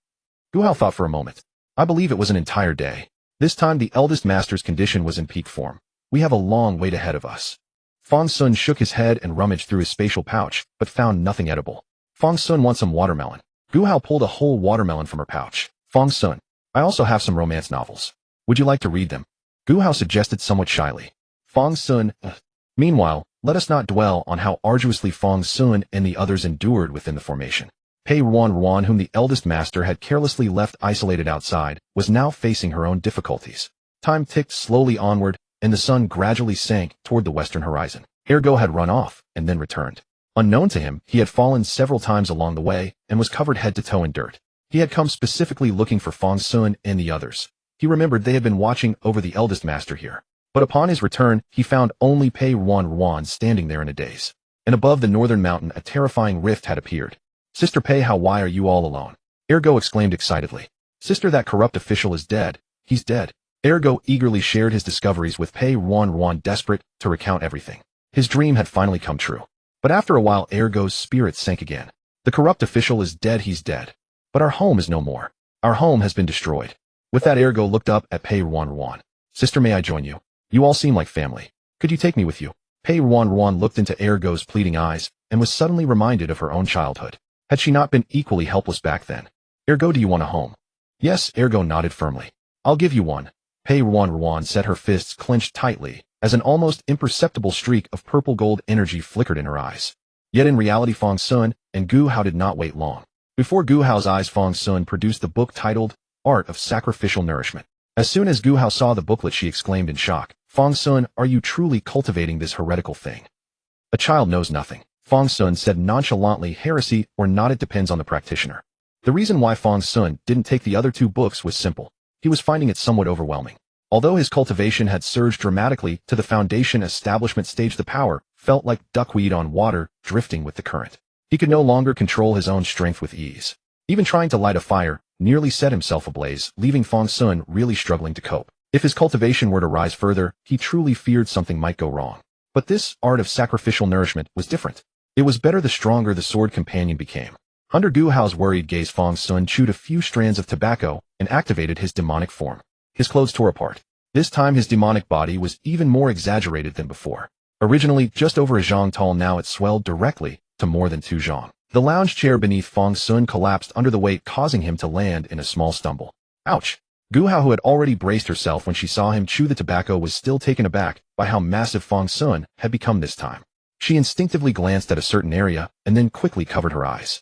A: Gu Hao thought for a moment. I believe it was an entire day. This time the eldest master's condition was in peak form. We have a long wait ahead of us. Fang Xun shook his head and rummaged through his spatial pouch, but found nothing edible. Fang Xun wants some watermelon. Gu Hao pulled a whole watermelon from her pouch. Fang Xun, I also have some romance novels. Would you like to read them? Gu Hao suggested somewhat shyly. Fang Xun, Meanwhile, let us not dwell on how arduously Fang Xun and the others endured within the formation. Pei Ruanruan, whom the eldest master had carelessly left isolated outside, was now facing her own difficulties. Time ticked slowly onward, and the sun gradually sank toward the western horizon. Ergo had run off, and then returned. Unknown to him, he had fallen several times along the way, and was covered head to toe in dirt. He had come specifically looking for Fang Xun and the others. He remembered they had been watching over the eldest master here. But upon his return, he found only Pei Ruanruan standing there in a daze. And above the northern mountain, a terrifying rift had appeared. Sister Pei, how why are you all alone? Ergo exclaimed excitedly. Sister, that corrupt official is dead. He's dead. Ergo eagerly shared his discoveries with Pei Ruanruan, desperate to recount everything. His dream had finally come true. But after a while, Ergo's spirit sank again. The corrupt official is dead, he's dead. But our home is no more. Our home has been destroyed. With that, Ergo looked up at Pei Ruanruan. Sister, may I join you? You all seem like family. Could you take me with you? Pei Ruanruan looked into Ergo's pleading eyes and was suddenly reminded of her own childhood. Had she not been equally helpless back then? Ergo, do you want a home? Yes, Ergo nodded firmly. I'll give you one. Pei Ruanruan set her fists clenched tightly as an almost imperceptible streak of purple gold energy flickered in her eyes. Yet in reality, Fang Xun and Gu Hao did not wait long. Before Gu Hao's eyes, Fang Xun produced the book titled Art of Sacrificial Nourishment. As soon as Gu Hao saw the booklet, she exclaimed in shock. Fang Xun, are you truly cultivating this heretical thing? A child knows nothing. Fang Xun said nonchalantly, heresy or not, it depends on the practitioner. The reason why Fang Xun didn't take the other 2 books was simple. He was finding it somewhat overwhelming. Although his cultivation had surged dramatically to the foundation establishment stage, the power felt like duckweed on water drifting with the current. He could no longer control his own strength with ease. Even trying to light a fire nearly set himself ablaze, leaving Fang Xun really struggling to cope. If his cultivation were to rise further, he truly feared something might go wrong. But this art of sacrificial nourishment was different. It was better the stronger the sword companion became. Under Gu Hao's worried gaze, Fang Xun chewed a few strands of tobacco and activated his demonic form. His clothes tore apart. This time his demonic body was even more exaggerated than before. Originally just over a zhang tall, now it swelled directly to more than 2 zhang. The lounge chair beneath Fang Xun collapsed under the weight, causing him to land in a small stumble. Ouch! Gu Hao, who had already braced herself when she saw him chew the tobacco, was still taken aback by how massive Fang Xun had become this time. She instinctively glanced at a certain area and then quickly covered her eyes.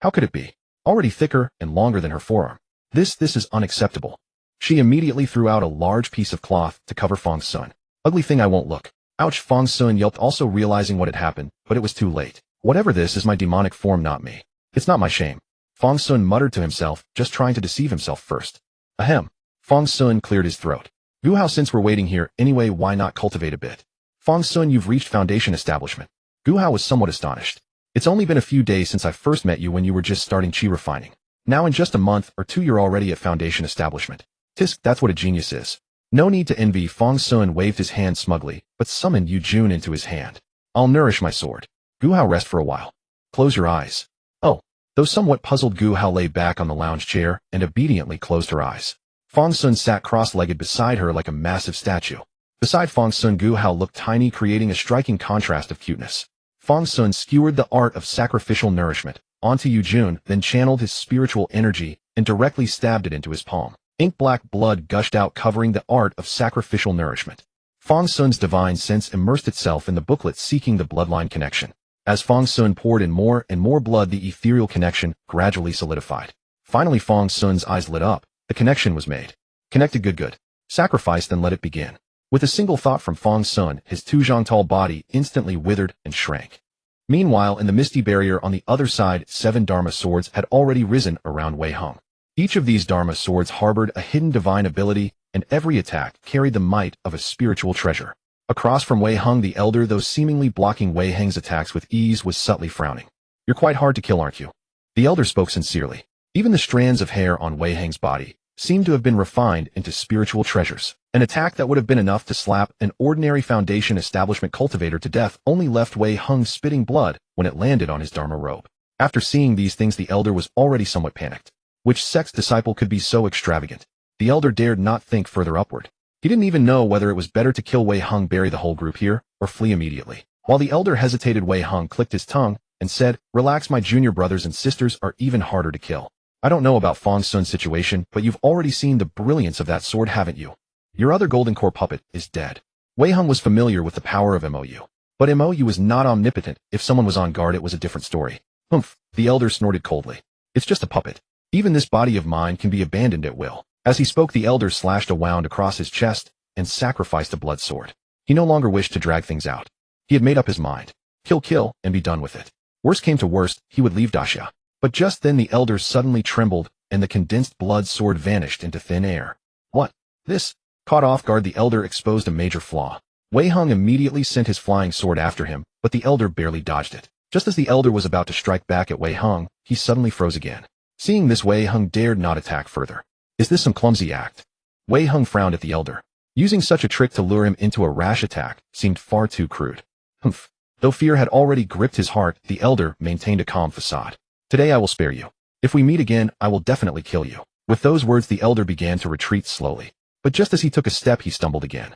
A: How could it be? Already thicker and longer than her forearm. This is unacceptable. She immediately threw out a large piece of cloth to cover Fang Xun. Ugly thing, I won't look. Ouch! Fang Xun yelped, also realizing what had happened, but it was too late. Whatever this is, my demonic form, not me. It's not my shame. Fang Xun muttered to himself, just trying to deceive himself first. Ahem. Fang Xun cleared his throat. Gu Hao, since we're waiting here anyway, why not cultivate a bit? Fang Xun, you've reached Foundation establishment. Gu Hao was somewhat astonished. It's only been a few days since I first met you when you were just starting chi refining. Now in just a month or 2 you're already at Foundation establishment. Tisk, that's what a genius is. No need to envy. Fang Xun waved his hand smugly, but summoned Yu Jun into his hand. I'll nourish my sword. Gu Hao, rest for a while. Close your eyes. Oh. Though somewhat puzzled, Gu Hao lay back on the lounge chair and obediently closed her eyes. Fang Xun sat cross-legged beside her like a massive statue. Beside Fang Xun, Gu Hao looked tiny, creating a striking contrast of cuteness. Fang Xun skewered the art of sacrificial nourishment onto Yu Jun, then channeled his spiritual energy and directly stabbed it into his palm. Ink-black blood gushed out, covering the art of sacrificial nourishment. Fang Xun's divine sense immersed itself in the booklet, seeking the bloodline connection. As Fang Xun poured in more and more blood, the ethereal connection gradually solidified. Finally, Fang Xun's eyes lit up. The connection was made. Connected. Good. Sacrifice, then let it begin. With a single thought from Fang Xun, his 2 zhang tall body instantly withered and shrank. Meanwhile, in the misty barrier on the other side, 7 Dharma swords had already risen around Wei Hung. Each of these Dharma swords harbored a hidden divine ability, and every attack carried the might of a spiritual treasure. Across from Wei Hung the elder, though seemingly blocking Wei Heng's attacks with ease, was subtly frowning. You're quite hard to kill, aren't you? The elder spoke sincerely. Even the strands of hair on Wei Heng's body seemed to have been refined into spiritual treasures. An attack that would have been enough to slap an ordinary Foundation establishment cultivator to death only left Wei Hung spitting blood when it landed on his Dharma robe. After seeing these things, the elder was already somewhat panicked. Which sect's disciple could be so extravagant? The elder dared not think further upward. He didn't even know whether it was better to kill Wei Hung, bury the whole group here, or flee immediately. While the elder hesitated, Wei Hung clicked his tongue and said, relax, my junior brothers and sisters are even harder to kill. I don't know about Fang Xun's situation, but you've already seen the brilliance of that sword, haven't you? Your other golden core puppet is dead. Wei Hung was familiar with the power of MOU. But MOU is not omnipotent. If someone was on guard, it was a different story. Humph, the elder snorted coldly. It's just a puppet. Even this body of mine can be abandoned at will. As he spoke, the elder slashed a wound across his chest and sacrificed a blood sword. He no longer wished to drag things out. He had made up his mind. Kill, and be done with it. Worst came to worst, he would leave Daxia. But just then the elder suddenly trembled, and the condensed blood sword vanished into thin air. What? This? Caught off guard, the elder exposed a major flaw. Wei Hung immediately sent his flying sword after him, but the elder barely dodged it. Just as the elder was about to strike back at Wei Hung, he suddenly froze again. Seeing this, Wei Hung dared not attack further. Is this some clumsy act? Wei Hung frowned at the elder. Using such a trick to lure him into a rash attack seemed far too crude. Humph. Though fear had already gripped his heart, the elder maintained a calm facade. Today I will spare you. If we meet again, I will definitely kill you. With those words, the elder began to retreat slowly. But just as he took a step, he stumbled again.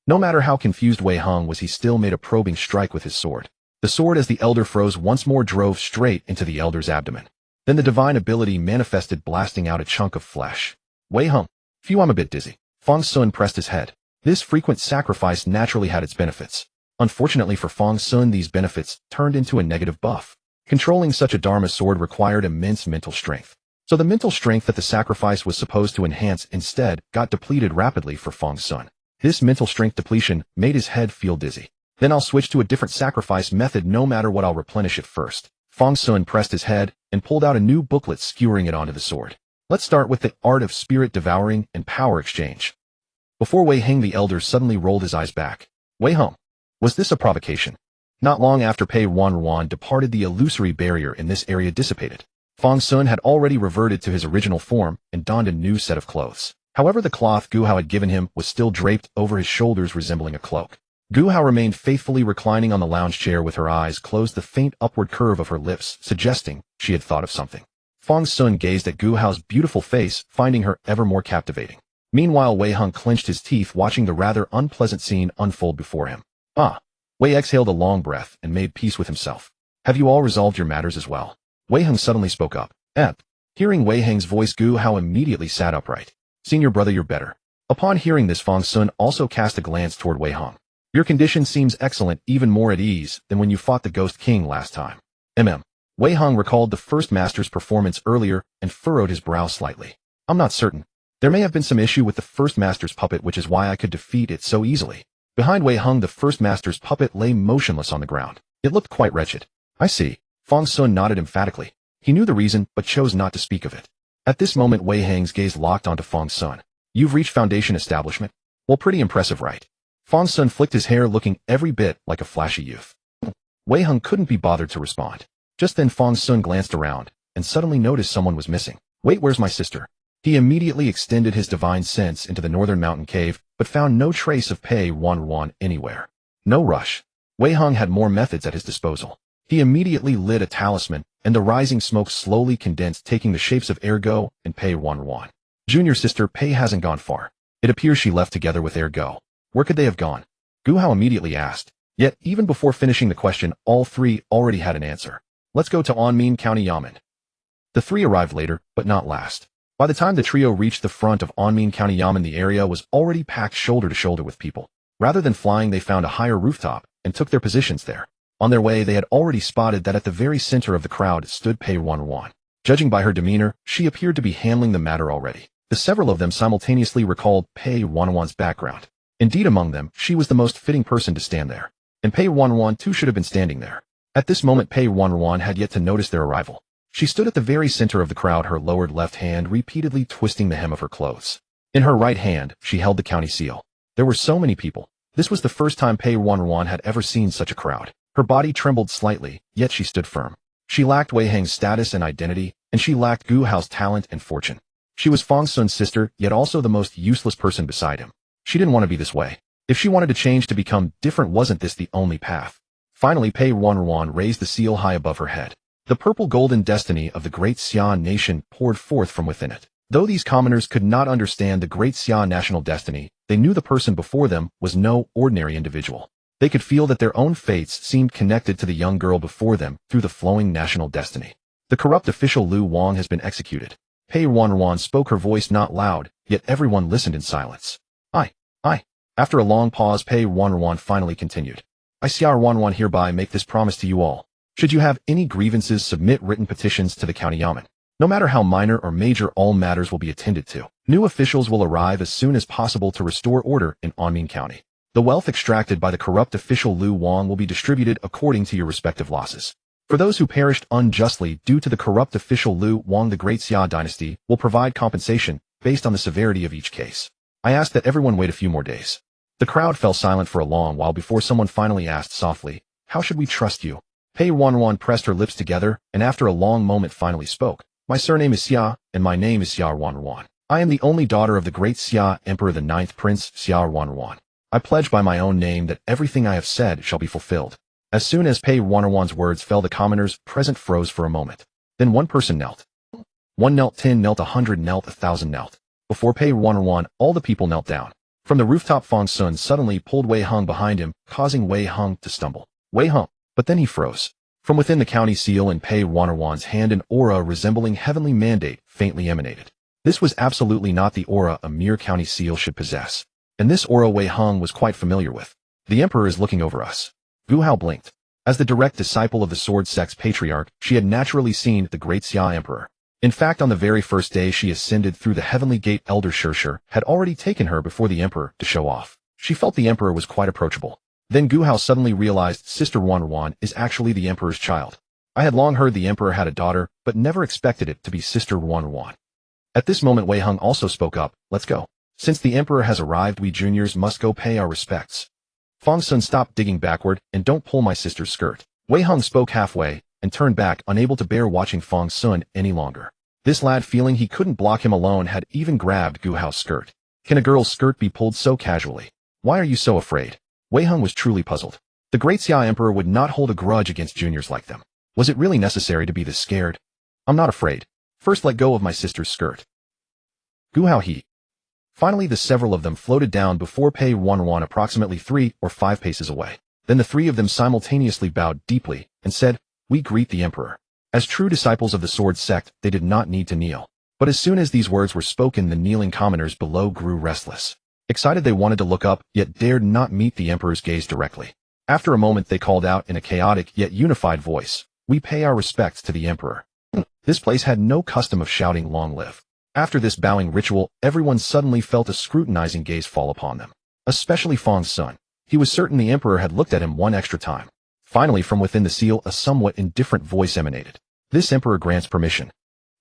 A: No matter how confused Wei Hung was, he still made a probing strike with his sword. The sword, as the elder froze once more, drove straight into the elder's abdomen. Then the divine ability manifested, blasting out a chunk of flesh. Wei Hung. Phew, I'm a bit dizzy. Fang Xun pressed his head. This frequent sacrifice naturally had its benefits. Unfortunately for Fang Xun, these benefits turned into a negative buff. Controlling such a Dharma sword required immense mental strength. So the mental strength that the sacrifice was supposed to enhance instead got depleted rapidly for Fang Xun. This mental strength depletion made his head feel dizzy. Then I'll switch to a different sacrifice method. No matter what, I'll replenish it first. Fang Xun pressed his head and pulled out a new booklet, skewering it onto the sword. Let's start with the art of spirit devouring and power exchange. Before Wei Heng, the elder suddenly rolled his eyes back. Wei Heng. Was this a provocation? Not long after Pei Ruanruan departed, the illusory barrier in this area dissipated. Fang Xun had already reverted to his original form and donned a new set of clothes. However, the cloth Gu Hao had given him was still draped over his shoulders, resembling a cloak. Gu Hao remained faithfully reclining on the lounge chair with her eyes closed, the faint upward curve of her lips suggesting she had thought of something. Fang Xun gazed at Gu Hao's beautiful face, finding her ever more captivating. Meanwhile, Wei Hung clenched his teeth, watching the rather unpleasant scene unfold before him. Wei exhaled a long breath and made peace with himself. Have you all resolved your matters as well? Wei Hung suddenly spoke up. Hearing Wei Heng's voice, Gu Hao immediately sat upright. Senior brother, you're better. Upon hearing this, Fang Xun also cast a glance toward Wei Hung. Your condition seems excellent, even more at ease than when you fought the Ghost King last time. Wei Hung recalled the first master's performance earlier and furrowed his brow slightly. I'm not certain. There may have been some issue with the first master's puppet, which is why I could defeat it so easily. Behind Wei Hung, the first master's puppet lay motionless on the ground. It looked quite wretched. I see. Fang Xun nodded emphatically. He knew the reason, but chose not to speak of it. At this moment, Wei Heng's gaze locked onto Fang Xun. You've reached Foundation establishment? Well, pretty impressive, right? Fang Xun flicked his hair, looking every bit like a flashy youth. Wei Hung couldn't be bothered to respond. Just then Fang Xun glanced around and suddenly noticed someone was missing. Wait, where's my sister? He immediately extended his divine sense into the northern mountain cave, but found no trace of Pei Ruanruan anywhere. No rush. Wei Hung had more methods at his disposal. He immediately lit a talisman, and the rising smoke slowly condensed, taking the shapes of Ergo and Pei Ruanruan. Junior sister Pei hasn't gone far. It appears she left together with Ergo. Where could they have gone? Gu Hao immediately asked. Yet, even before finishing the question, all three already had an answer. Let's go to Anmin County Yamen. The three arrived later, but not last. By the time the trio reached the front of Anmin County Yamen, the area was already packed shoulder to shoulder with people. Rather than flying, they found a higher rooftop and took their positions there. On their way, they had already spotted that at the very center of the crowd stood Pei Ruanruan. Judging by her demeanor, she appeared to be handling the matter already. The several of them simultaneously recalled Pei Ruanruan's background. Indeed, among them, she was the most fitting person to stand there. And Pei Ruanruan too should have been standing there. At this moment, Pei Ruanruan had yet to notice their arrival. She stood at the very center of the crowd, her lowered left hand repeatedly twisting the hem of her clothes. In her right hand, she held the county seal. There were so many people. This was the first time Pei Ruanruan had ever seen such a crowd. Her body trembled slightly, yet she stood firm. She lacked Wei Heng's status and identity, and she lacked Gu Hao's talent and fortune. She was Fang Xun's sister, yet also the most useless person beside him. She didn't want to be this way. If she wanted to change to become different, wasn't this the only path? Finally, Pei Ruanruan raised the seal high above her head. The purple-golden destiny of the Great Xia nation poured forth from within it. Though these commoners could not understand the Great Xia national destiny, they knew the person before them was no ordinary individual. They could feel that their own fates seemed connected to the young girl before them through the flowing national destiny. The corrupt official Lu Wang has been executed. Pei Ruanruan spoke, her voice not loud, yet everyone listened in silence. I. After a long pause, Pei Ruanruan finally continued. I, Xia Ruanruan, hereby make this promise to you all. Should you have any grievances, submit written petitions to the county yamen. No matter how minor or major, all matters will be attended to. New officials will arrive as soon as possible to restore order in Anmin County. The wealth extracted by the corrupt official Lu Wang will be distributed according to your respective losses. For those who perished unjustly due to the corrupt official Lu Wang, the Great Xia dynasty will provide compensation based on the severity of each case. I ask that everyone wait a few more days. The crowd fell silent for a long while before someone finally asked softly, how should we trust you? Pei Ruanruan pressed her lips together and after a long moment finally spoke. My surname is Xia, and my name is Xia Ruanruan. I am the only daughter of the Great Xia Emperor, the 9th Prince, Xia Ruanruan. I pledge by my own name that everything I have said shall be fulfilled. As soon as Pei Ruanruan's words fell, the commoners present froze for a moment. Then one person knelt. 1 knelt, 10 knelt, 100 knelt, 1,000 knelt. Before Pei Ruanruan, all the people knelt down. From the rooftop, Fang Xun suddenly pulled Wei Hung behind him, causing Wei Hung to stumble. Wei Hung. But then he froze. From within the county seal in Pei Ruanruan's hand, an aura resembling heavenly mandate faintly emanated. This was absolutely not the aura a mere county seal should possess. And this aura Wei Hung was quite familiar with. The Emperor is looking over us. Gu Hao blinked. As the direct disciple of the Sword Sect's patriarch, she had naturally seen the Great Xia Emperor. In fact, on the very first day she ascended through the heavenly gate, Elder Shirshir had already taken her before the Emperor to show off. She felt the Emperor was quite approachable. Then Gu Hao suddenly realized Sister Ruanruan is actually the Emperor's child. I had long heard the Emperor had a daughter, but never expected it to be Sister Ruanruan. At this moment Wei Hung also spoke up. Let's go. Since the Emperor has arrived, we juniors must go pay our respects. Fang Xun, stop digging backward and don't pull my sister's skirt. Wei Hung spoke halfway and turned back, unable to bear watching Fang Xun any longer. This lad, feeling he couldn't block him alone, had even grabbed Gu Hao's skirt. Can a girl's skirt be pulled so casually? Why are you so afraid? Wei Heng was truly puzzled. The great Xia Emperor would not hold a grudge against juniors like them. Was it really necessary to be this scared? I'm not afraid. First let go of my sister's skirt. Gu Hao he. Finally the several of them floated down before Pei Ruanruan approximately 3 or 5 paces away. Then the 3 of them simultaneously bowed deeply and said, "We greet the Emperor." As true disciples of the Sword Sect, they did not need to kneel. But as soon as these words were spoken, the kneeling commoners below grew restless. Excited they wanted to look up, yet dared not meet the Emperor's gaze directly. After a moment they called out in a chaotic yet unified voice, "We pay our respects to the Emperor." This place had no custom of shouting "Long live." After this bowing ritual, everyone suddenly felt a scrutinizing gaze fall upon them. Especially Fang Xun. He was certain the Emperor had looked at him one extra time. Finally, from within the seal, a somewhat indifferent voice emanated. "This Emperor grants permission."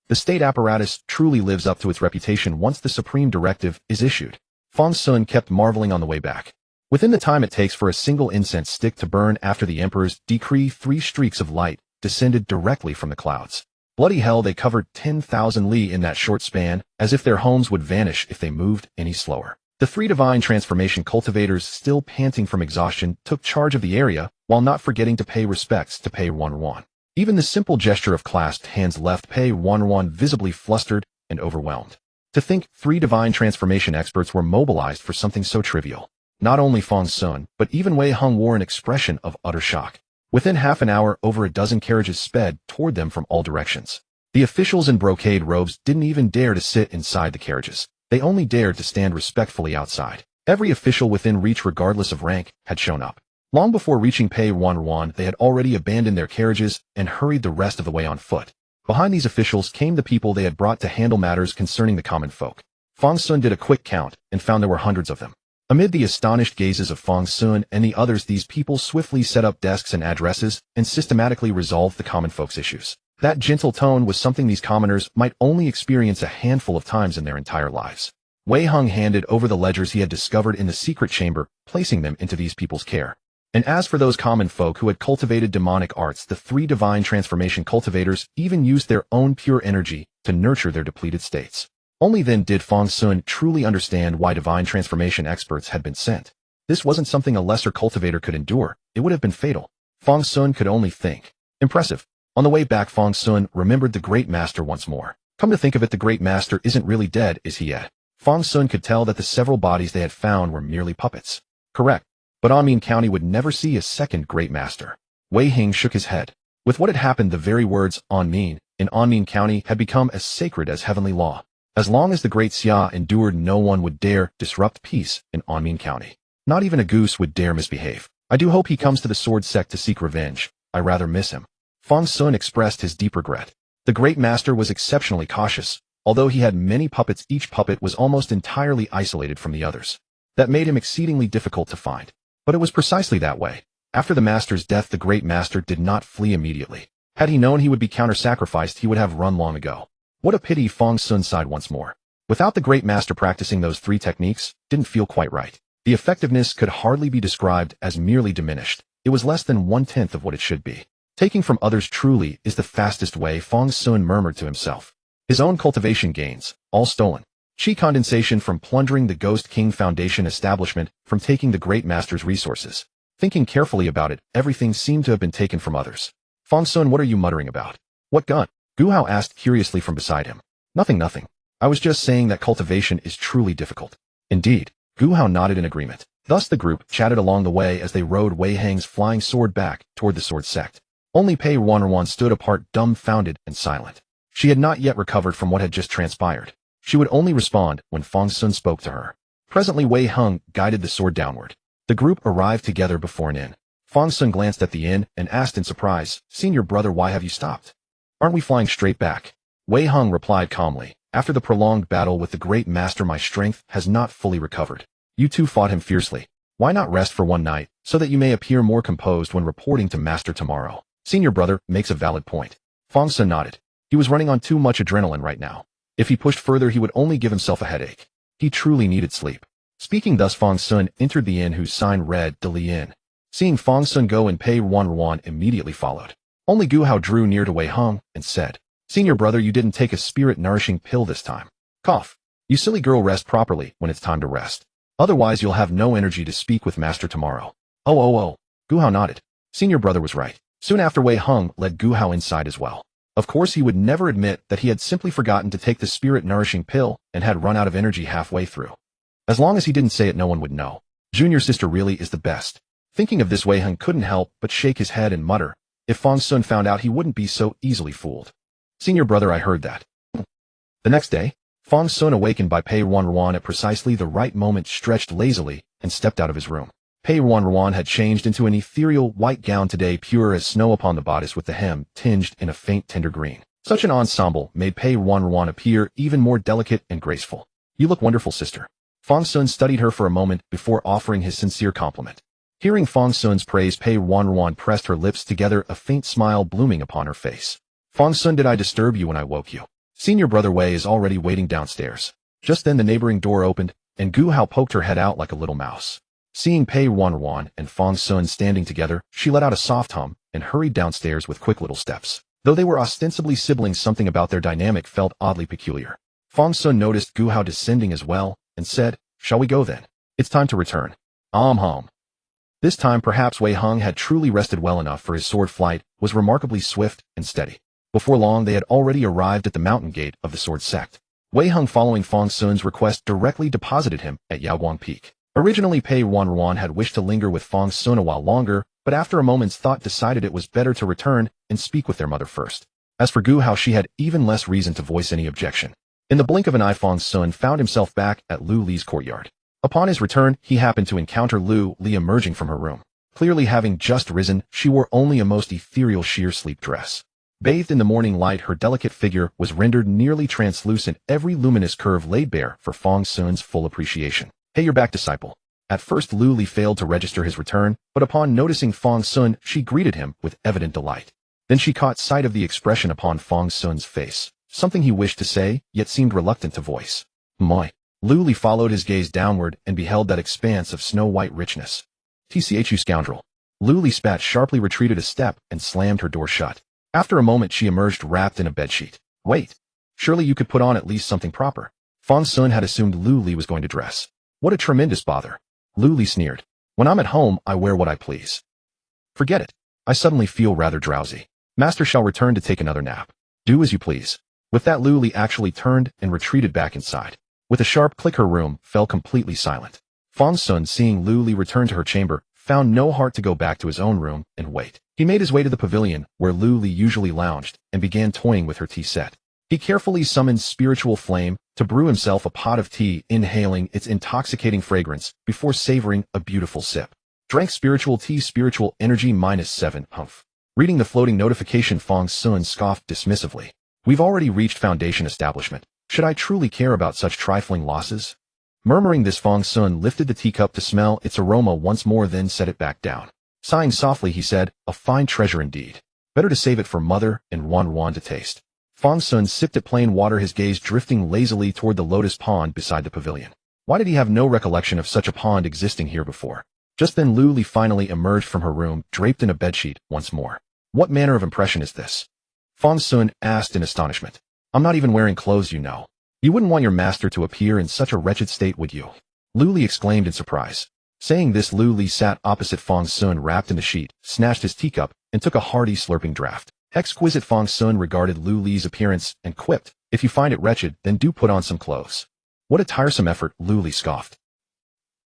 A: The state apparatus truly lives up to its reputation once the supreme directive is issued. Fang Xun kept marveling on the way back. Within the time it takes for a single incense stick to burn after the Emperor's decree, 3 streaks of light descended directly from the clouds. Bloody hell, they covered 10,000 li in that short span, as if their homes would vanish if they moved any slower. The 3 divine transformation cultivators, still panting from exhaustion, took charge of the area, while not forgetting to pay respects to Pei Ruanruan. Even the simple gesture of clasped hands left Pei Ruanruan visibly flustered and overwhelmed. To think 3 divine transformation experts were mobilized for something so trivial. Not only Fang Xun, but even Wei Heng wore an expression of utter shock. Within half an hour, over a dozen carriages sped toward them from all directions. The officials in brocade robes didn't even dare to sit inside the carriages. They only dared to stand respectfully outside. Every official within reach, regardless of rank, had shown up. Long before reaching Pei Ruanruan, they had already abandoned their carriages and hurried the rest of the way on foot. Behind these officials came the people they had brought to handle matters concerning the common folk. Fang Xun did a quick count and found there were hundreds of them. Amid the astonished gazes of Fang Xun and the others, these people swiftly set up desks and addresses and systematically resolved the common folks' issues. That gentle tone was something these commoners might only experience a handful of times in their entire lives. Wei Heng handed over the ledgers he had discovered in the secret chamber, placing them into these people's care. And as for those common folk who had cultivated demonic arts, the 3 divine transformation cultivators even used their own pure energy to nurture their depleted states. Only then did Fang Xun truly understand why divine transformation experts had been sent. This wasn't something a lesser cultivator could endure. It would have been fatal. Fang Xun could only think. Impressive. On the way back, Fang Xun remembered the Great Master once more. Come to think of it, the Great Master isn't really dead, is he yet? Fang Xun could tell that the several bodies they had found were merely puppets. Correct. But Anmin County would never see a second Great Master. Wei Heng shook his head. With what had happened, the very words Anmin in Anmin County had become as sacred as heavenly law. As long as the Great Xia endured, no one would dare disrupt peace in Anmin County. Not even a goose would dare misbehave. I do hope he comes to the Sword Sect to seek revenge. I rather miss him. Fang Xun expressed his deep regret. The Great Master was exceptionally cautious. Although he had many puppets, each puppet was almost entirely isolated from the others. That made him exceedingly difficult to find. But it was precisely that way. After the Master's death, the Great Master did not flee immediately. Had he known he would be counter-sacrificed, he would have run long ago. What a pity, Fang Xun sighed once more. Without the Great Master practicing those 3 techniques, didn't feel quite right. The effectiveness could hardly be described as merely diminished. It was less than 1/10 of what it should be. Taking from others truly is the fastest way, Fang Xun murmured to himself. His own cultivation gains, all stolen. Qi condensation from plundering the Ghost King Foundation establishment, from taking the Great Master's resources. Thinking carefully about it, everything seemed to have been taken from others. Fang Xun, what are you muttering about? What gun? Gu Hao asked curiously from beside him. Nothing. I was just saying that cultivation is truly difficult. Indeed. Gu Hao nodded in agreement. Thus the group chatted along the way as they rode Wei Heng's flying sword back toward the Sword Sect. Only Pei Ruanruan stood apart, dumbfounded and silent. She had not yet recovered from what had just transpired. She would only respond when Fang Xun spoke to her. Presently Wei Heng guided the sword downward. The group arrived together before an inn. Fang Xun glanced at the inn and asked in surprise, "Senior brother, why have you stopped? Aren't we flying straight back?" Wei Heng replied calmly, "After the prolonged battle with the Great Master, my strength has not fully recovered. You two fought him fiercely. Why not rest for one night, so that you may appear more composed when reporting to Master tomorrow?" Senior brother makes a valid point. Fang Xun nodded. He was running on too much adrenaline right now. If he pushed further, he would only give himself a headache. He truly needed sleep. Speaking thus, Fang Xun entered the inn, whose sign read De Li Inn. Seeing Fang Xun go in, Pei Ruanruan immediately followed. Only Gu Hao drew near to Wei Heng and said, "Senior brother, you didn't take a spirit-nourishing pill this time. Cough. You silly girl, rest properly when it's time to rest. Otherwise you'll have no energy to speak with Master tomorrow." Oh. Gu Hao nodded. Senior brother was right. Soon after, Wei Hung led Gu Hao inside as well. Of course, he would never admit that he had simply forgotten to take the spirit-nourishing pill and had run out of energy halfway through. As long as he didn't say it, no one would know. Junior sister really is the best. Thinking of this, Wei Hung couldn't help but shake his head and mutter, if Fang Xun found out, he wouldn't be so easily fooled. Senior brother, I heard that. The next day, Fang Xun, awakened by Pei Ruanruan at precisely the right moment, stretched lazily and stepped out of his room. Pei Ruanruan had changed into an ethereal white gown today, pure as snow upon the bodice, with the hem tinged in a faint tender green. Such an ensemble made Pei Ruanruan appear even more delicate and graceful. You look wonderful, sister. Fang Xun studied her for a moment before offering his sincere compliment. Hearing Fang Xun's praise, Pei Ruanruan pressed her lips together, a faint smile blooming upon her face. Fang Xun, did I disturb you when I woke you? Senior brother Wei is already waiting downstairs. Just then the neighboring door opened, and Gu Hao poked her head out like a little mouse. Seeing Pei Ruanruan and Fang Xun standing together, she let out a soft hum and hurried downstairs with quick little steps. Though they were ostensibly siblings, something about their dynamic felt oddly peculiar. Fang Xun noticed Gu Hao descending as well, and said, shall we go then? It's time to return. Home. This time perhaps Wei Hung had truly rested well enough, for his sword flight was remarkably swift and steady. Before long they had already arrived at the mountain gate of the sword sect. Wei Hung, following Fang Xun's request, directly deposited him at Yaoguang Peak. Originally Pei Ruanruan had wished to linger with Fang Xun a while longer, but after a moment's thought decided it was better to return and speak with their mother first. As for Gu Hao, she had even less reason to voice any objection. In the blink of an eye, Fang Xun found himself back at Lu Li's courtyard. Upon his return, he happened to encounter Lu Li emerging from her room. Clearly having just risen, she wore only a most ethereal sheer sleep dress. Bathed in the morning light, her delicate figure was rendered nearly translucent, every luminous curve laid bare for Fang Xun's full appreciation. Hey, you're back, disciple. At first Lu Li failed to register his return, but upon noticing Fang Xun, she greeted him with evident delight. Then she caught sight of the expression upon Fang Xun's face, something he wished to say, yet seemed reluctant to voice. Moi. Lu Li followed his gaze downward and beheld that expanse of snow-white richness. Tchu scoundrel. Lu Li spat sharply, retreated a step, and slammed her door shut. After a moment she emerged wrapped in a bedsheet. Wait. Surely you could put on at least something proper. Fang Xun had assumed Lu Li was going to dress. What a tremendous bother. Lu Li sneered. When I'm at home, I wear what I please. Forget it. I suddenly feel rather drowsy. Master shall return to take another nap. Do as you please. With that, Lu Li actually turned and retreated back inside. With a sharp click, her room fell completely silent. Fang Xun, seeing Lu Li return to her chamber, found no heart to go back to his own room and wait. He made his way to the pavilion where Lu Li usually lounged and began toying with her tea set. He carefully summoned spiritual flame to brew himself a pot of tea, inhaling its intoxicating fragrance before savoring a beautiful sip. Drank spiritual tea, spiritual energy -7, humph. Reading the floating notification, Fang Xun scoffed dismissively. We've already reached foundation establishment. Should I truly care about such trifling losses? Murmuring this, Fang Xun lifted the teacup to smell its aroma once more, then set it back down. Sighing softly, he said, a fine treasure indeed. Better to save it for mother and Ruanruan to taste. Fang Xun sipped at plain water, his gaze drifting lazily toward the lotus pond beside the pavilion. Why did he have no recollection of such a pond existing here before? Just then Lu Li finally emerged from her room, draped in a bedsheet once more. What manner of impression is this? Fang Xun asked in astonishment. I'm not even wearing clothes, you know. You wouldn't want your master to appear in such a wretched state, would you? Lu Li exclaimed in surprise. Saying this, Lu Li sat opposite Fang Xun wrapped in the sheet, snatched his teacup, and took a hearty slurping draught. Exquisite. Fang Xun regarded Lu Li's appearance and quipped, if you find it wretched, then do put on some clothes. What a tiresome effort, Lu Li scoffed.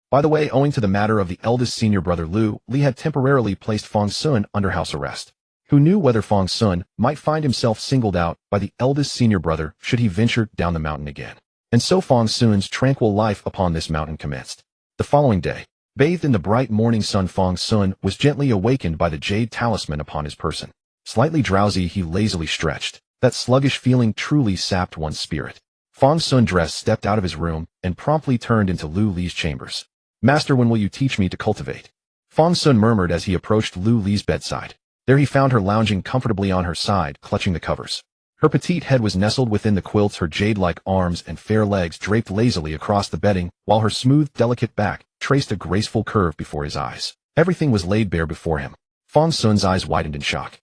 A: By the way, owing to the matter of the eldest senior brother, Lu Li had temporarily placed Fang Xun under house arrest. Who knew whether Fang Xun might find himself singled out by the eldest senior brother should he venture down the mountain again. And so Fang Xun's tranquil life upon this mountain commenced. The following day, bathed in the bright morning sun, Fang Xun was gently awakened by the jade talisman upon his person. Slightly drowsy, he lazily stretched. That sluggish feeling truly sapped one's spirit. Fang Xun dressed, stepped out of his room, and promptly turned into Lu Li's chambers. Master, when will you teach me to cultivate? Fang Xun murmured as he approached Lu Li's bedside. There he found her lounging comfortably on her side, clutching the covers. Her petite head was nestled within the quilts, her jade-like arms and fair legs draped lazily across the bedding, while her smooth, delicate back traced a graceful curve before his eyes. Everything was laid bare before him. Fang Xun's eyes widened in shock.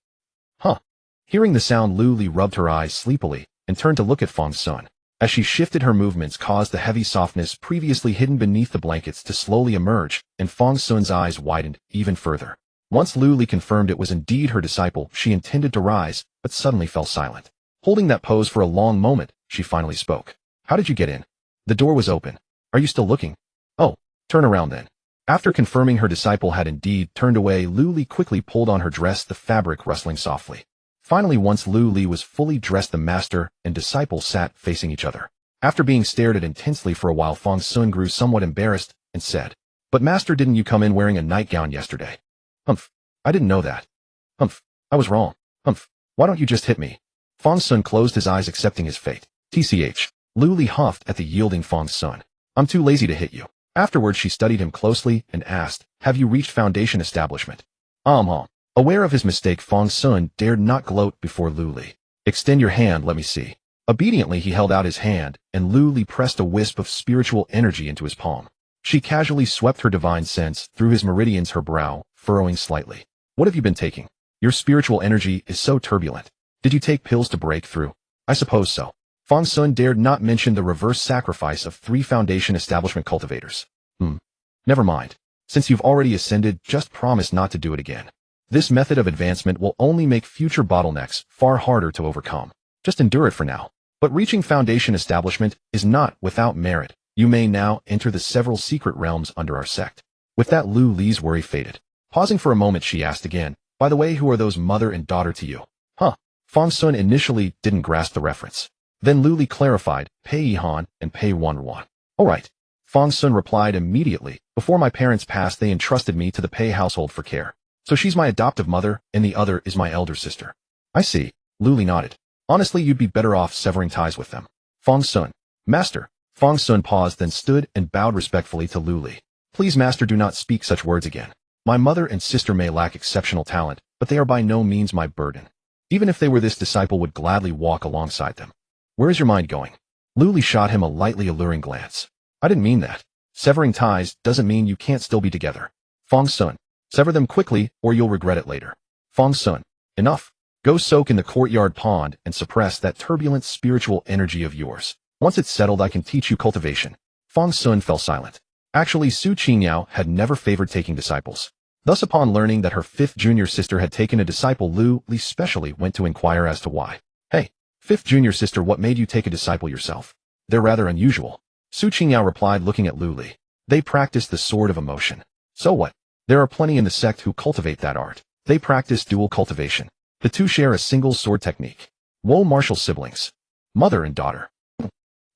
A: Huh. Hearing the sound, Lu Li rubbed her eyes sleepily and turned to look at Fang Xun. as she shifted her movements caused the heavy softness previously hidden beneath the blankets to slowly emerge, and Fang Xun's eyes widened even further. Once Lu Li confirmed it was indeed her disciple, she intended to rise, but suddenly fell silent. Holding that pose for a long moment, she finally spoke. How did you get in? The door was open. Are you still looking? Oh, turn around then. After confirming her disciple had indeed turned away, Lu Li quickly pulled on her dress, the fabric rustling softly. Finally, once Lu Li was fully dressed, the master and disciple sat facing each other. After being stared at intensely for a while, Fang Xun grew somewhat embarrassed and said, "But master, didn't you come in wearing a nightgown yesterday?" "Humph. I didn't know that." "Humph. I was wrong." "Humph. Why don't you just hit me?" Fang Xun closed his eyes, accepting his fate. "Tch." Lu Li huffed at the yielding Fang Xun. "I'm too lazy to hit you." Afterwards, she studied him closely and asked, "Have you reached Foundation establishment?" Aware of his mistake, Fang Xun dared not gloat before Lu Li. "Extend your hand, let me see." Obediently, he held out his hand, and Lu Li pressed a wisp of spiritual energy into his palm. She casually swept her divine sense through his meridians, her brow furrowing slightly. "What have you been taking? Your spiritual energy is so turbulent. Did you take pills to break through?" "I suppose so." Fang Xun dared not mention the reverse sacrifice of 3 Foundation establishment cultivators. Never mind. Since you've already ascended, just promise not to do it again. This method of advancement will only make future bottlenecks far harder to overcome. Just endure it for now. But reaching Foundation establishment is not without merit. You may now enter the several secret realms under our sect. With that, Lu Li's worry faded. Pausing for a moment, she asked again, "By the way, who are those mother and daughter to you?" Fang Xun initially didn't grasp the reference. Then Lu Li clarified, "Pei Han and Pei Ruanruan." "All right." Fang Xun replied immediately. "Before my parents passed, they entrusted me to the Pei household for care. So she's my adoptive mother, and the other is my elder sister." "I see." Lu Li nodded. "Honestly, you'd be better off severing ties with them." Fang Xun. "Master." Fang Xun paused, then stood and bowed respectfully to Lu Li. "Please, master, do not speak such words again. My mother and sister may lack exceptional talent, but they are by no means my burden. Even if they were, this disciple would gladly walk alongside them." "Where is your mind going?" Lu Li shot him a lightly alluring glance. "I didn't mean that. Severing ties doesn't mean you can't still be together." Fang Xun. "Sever them quickly, or you'll regret it later." Fang Xun. "Enough. Go soak in the courtyard pond and suppress that turbulent spiritual energy of yours. Once it's settled, I can teach you cultivation." Fang Xun fell silent. Actually, Su Qingyao had never favored taking disciples. Thus, upon learning that her 5th junior sister had taken a disciple, Lu Li specially went to inquire as to why. "Hey, 5th junior sister, what made you take a disciple yourself?" "They're rather unusual." Su Qingyao replied, looking at Lu Li. "They practice the sword of emotion." "So what? There are plenty in the sect who cultivate that art. They practice dual cultivation. The two share a single sword technique. Wo martial siblings. Mother and daughter.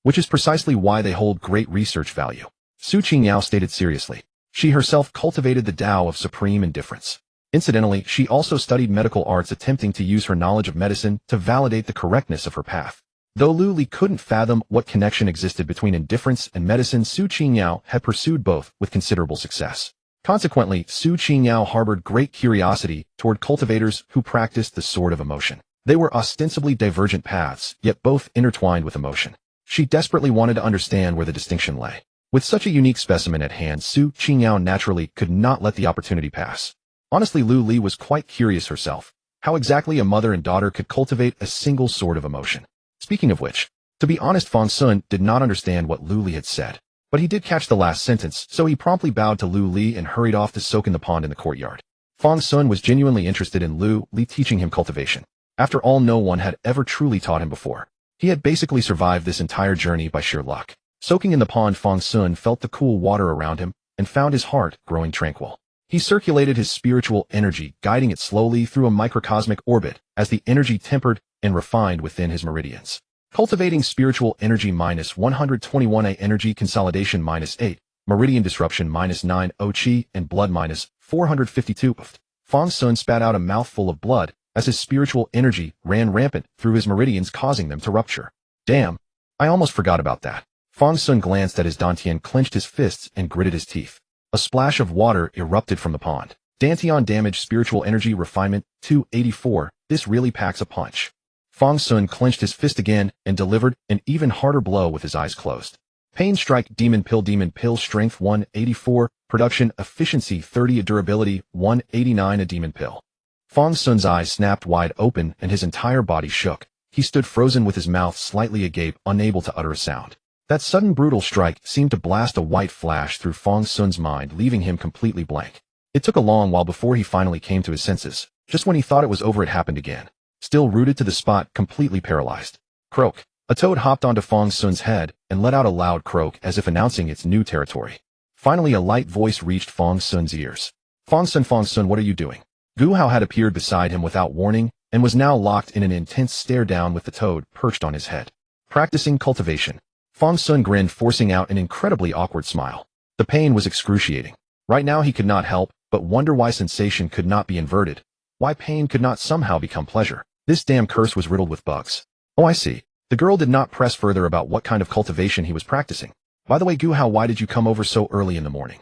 A: Which is precisely why they hold great research value." Su Qingyao stated seriously. She herself cultivated the Tao of supreme indifference. Incidentally, she also studied medical arts, attempting to use her knowledge of medicine to validate the correctness of her path. Though Lu Li couldn't fathom what connection existed between indifference and medicine, Su Qingyao had pursued both with considerable success. Consequently, Su Qingyao harbored great curiosity toward cultivators who practiced the sword of emotion. They were ostensibly divergent paths, yet both intertwined with emotion. She desperately wanted to understand where the distinction lay. With such a unique specimen at hand, Su Qingyao naturally could not let the opportunity pass. Honestly, Lu Li was quite curious herself, how exactly a mother and daughter could cultivate a single sword of emotion. Speaking of which, to be honest, Fang Xun did not understand what Lu Li had said. But he did catch the last sentence, so he promptly bowed to Lu Li and hurried off to soak in the pond in the courtyard. Fang Xun was genuinely interested in Lu Li teaching him cultivation. After all, no one had ever truly taught him before. He had basically survived this entire journey by sheer luck. Soaking in the pond, Fang Xun felt the cool water around him and found his heart growing tranquil. He circulated his spiritual energy, guiding it slowly through a microcosmic orbit as the energy tempered and refined within his meridians. Cultivating spiritual energy -121, energy consolidation -8, meridian disruption -9, qi and blood -452. Fang Xun spat out a mouthful of blood as his spiritual energy ran rampant through his meridians, causing them to rupture. Damn, I almost forgot about that. Fang Xun glanced at his dantian, clenched his fists, and gritted his teeth. A splash of water erupted from the pond. Dantian damage, spiritual energy refinement 284. This really packs a punch. Fang Xun clenched his fist again and delivered an even harder blow with his eyes closed. Pain strike, demon pill, strength 184, production efficiency 30, durability 189, a demon pill. Fang Xun's eyes snapped wide open and his entire body shook. He stood frozen with his mouth slightly agape, unable to utter a sound. That sudden brutal strike seemed to blast a white flash through Fang Xun's mind, leaving him completely blank. It took a long while before he finally came to his senses. Just when he thought it was over, it happened again. Still rooted to the spot, completely paralyzed. Croak. A toad hopped onto Fang Xun's head and let out a loud croak as if announcing its new territory. Finally, a light voice reached Fang Xun's ears. Fang Xun, what are you doing? Gu Hao had appeared beside him without warning and was now locked in an intense stare down with the toad perched on his head. Practicing cultivation. Fang Xun grinned, forcing out an incredibly awkward smile. The pain was excruciating. Right now he could not help but wonder why sensation could not be inverted, why pain could not somehow become pleasure. This damn curse was riddled with bugs. Oh, I see. The girl did not press further about what kind of cultivation he was practicing. By the way, Gu Hao, why did you come over so early in the morning?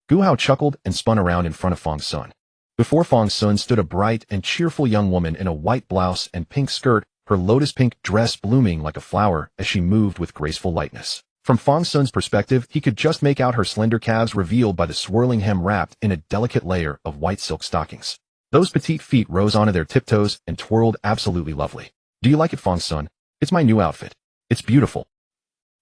A: Gu Hao chuckled and spun around in front of Fang Xun. Before Fang Xun stood a bright and cheerful young woman in a white blouse and pink skirt, her lotus-pink dress blooming like a flower as she moved with graceful lightness. From Fang Xun's perspective, he could just make out her slender calves revealed by the swirling hem wrapped in a delicate layer of white silk stockings. Those petite feet rose onto their tiptoes and twirled, absolutely lovely. Do you like it, Fang Xun? It's my new outfit. It's beautiful.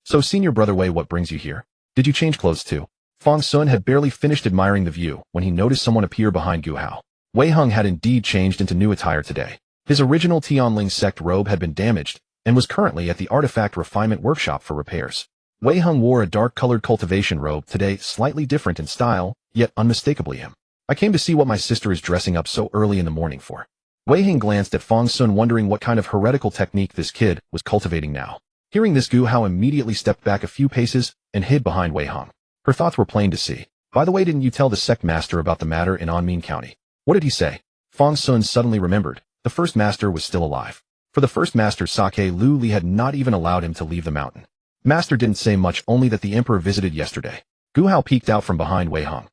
A: So, senior brother Wei, what brings you here? Did you change clothes too? Fang Xun had barely finished admiring the view when he noticed someone appear behind Gu Hao. Wei Heng had indeed changed into new attire today. His original Tianling sect robe had been damaged and was currently at the artifact refinement workshop for repairs. Wei Heng wore a dark-colored cultivation robe today, slightly different in style, yet unmistakably him. I came to see what my sister is dressing up so early in the morning for. Wei Heng glanced at Fang Xun, wondering what kind of heretical technique this kid was cultivating now. Hearing this, Gu Hao immediately stepped back a few paces and hid behind Wei Heng. Her thoughts were plain to see. By the way, didn't you tell the sect master about the matter in Anmin County? What did he say? Fang Xun suddenly remembered. The first master was still alive. For the first master, Sake Lu Li had not even allowed him to leave the mountain. Master didn't say much, only that the emperor visited yesterday. Gu Hao peeked out from behind Wei Heng.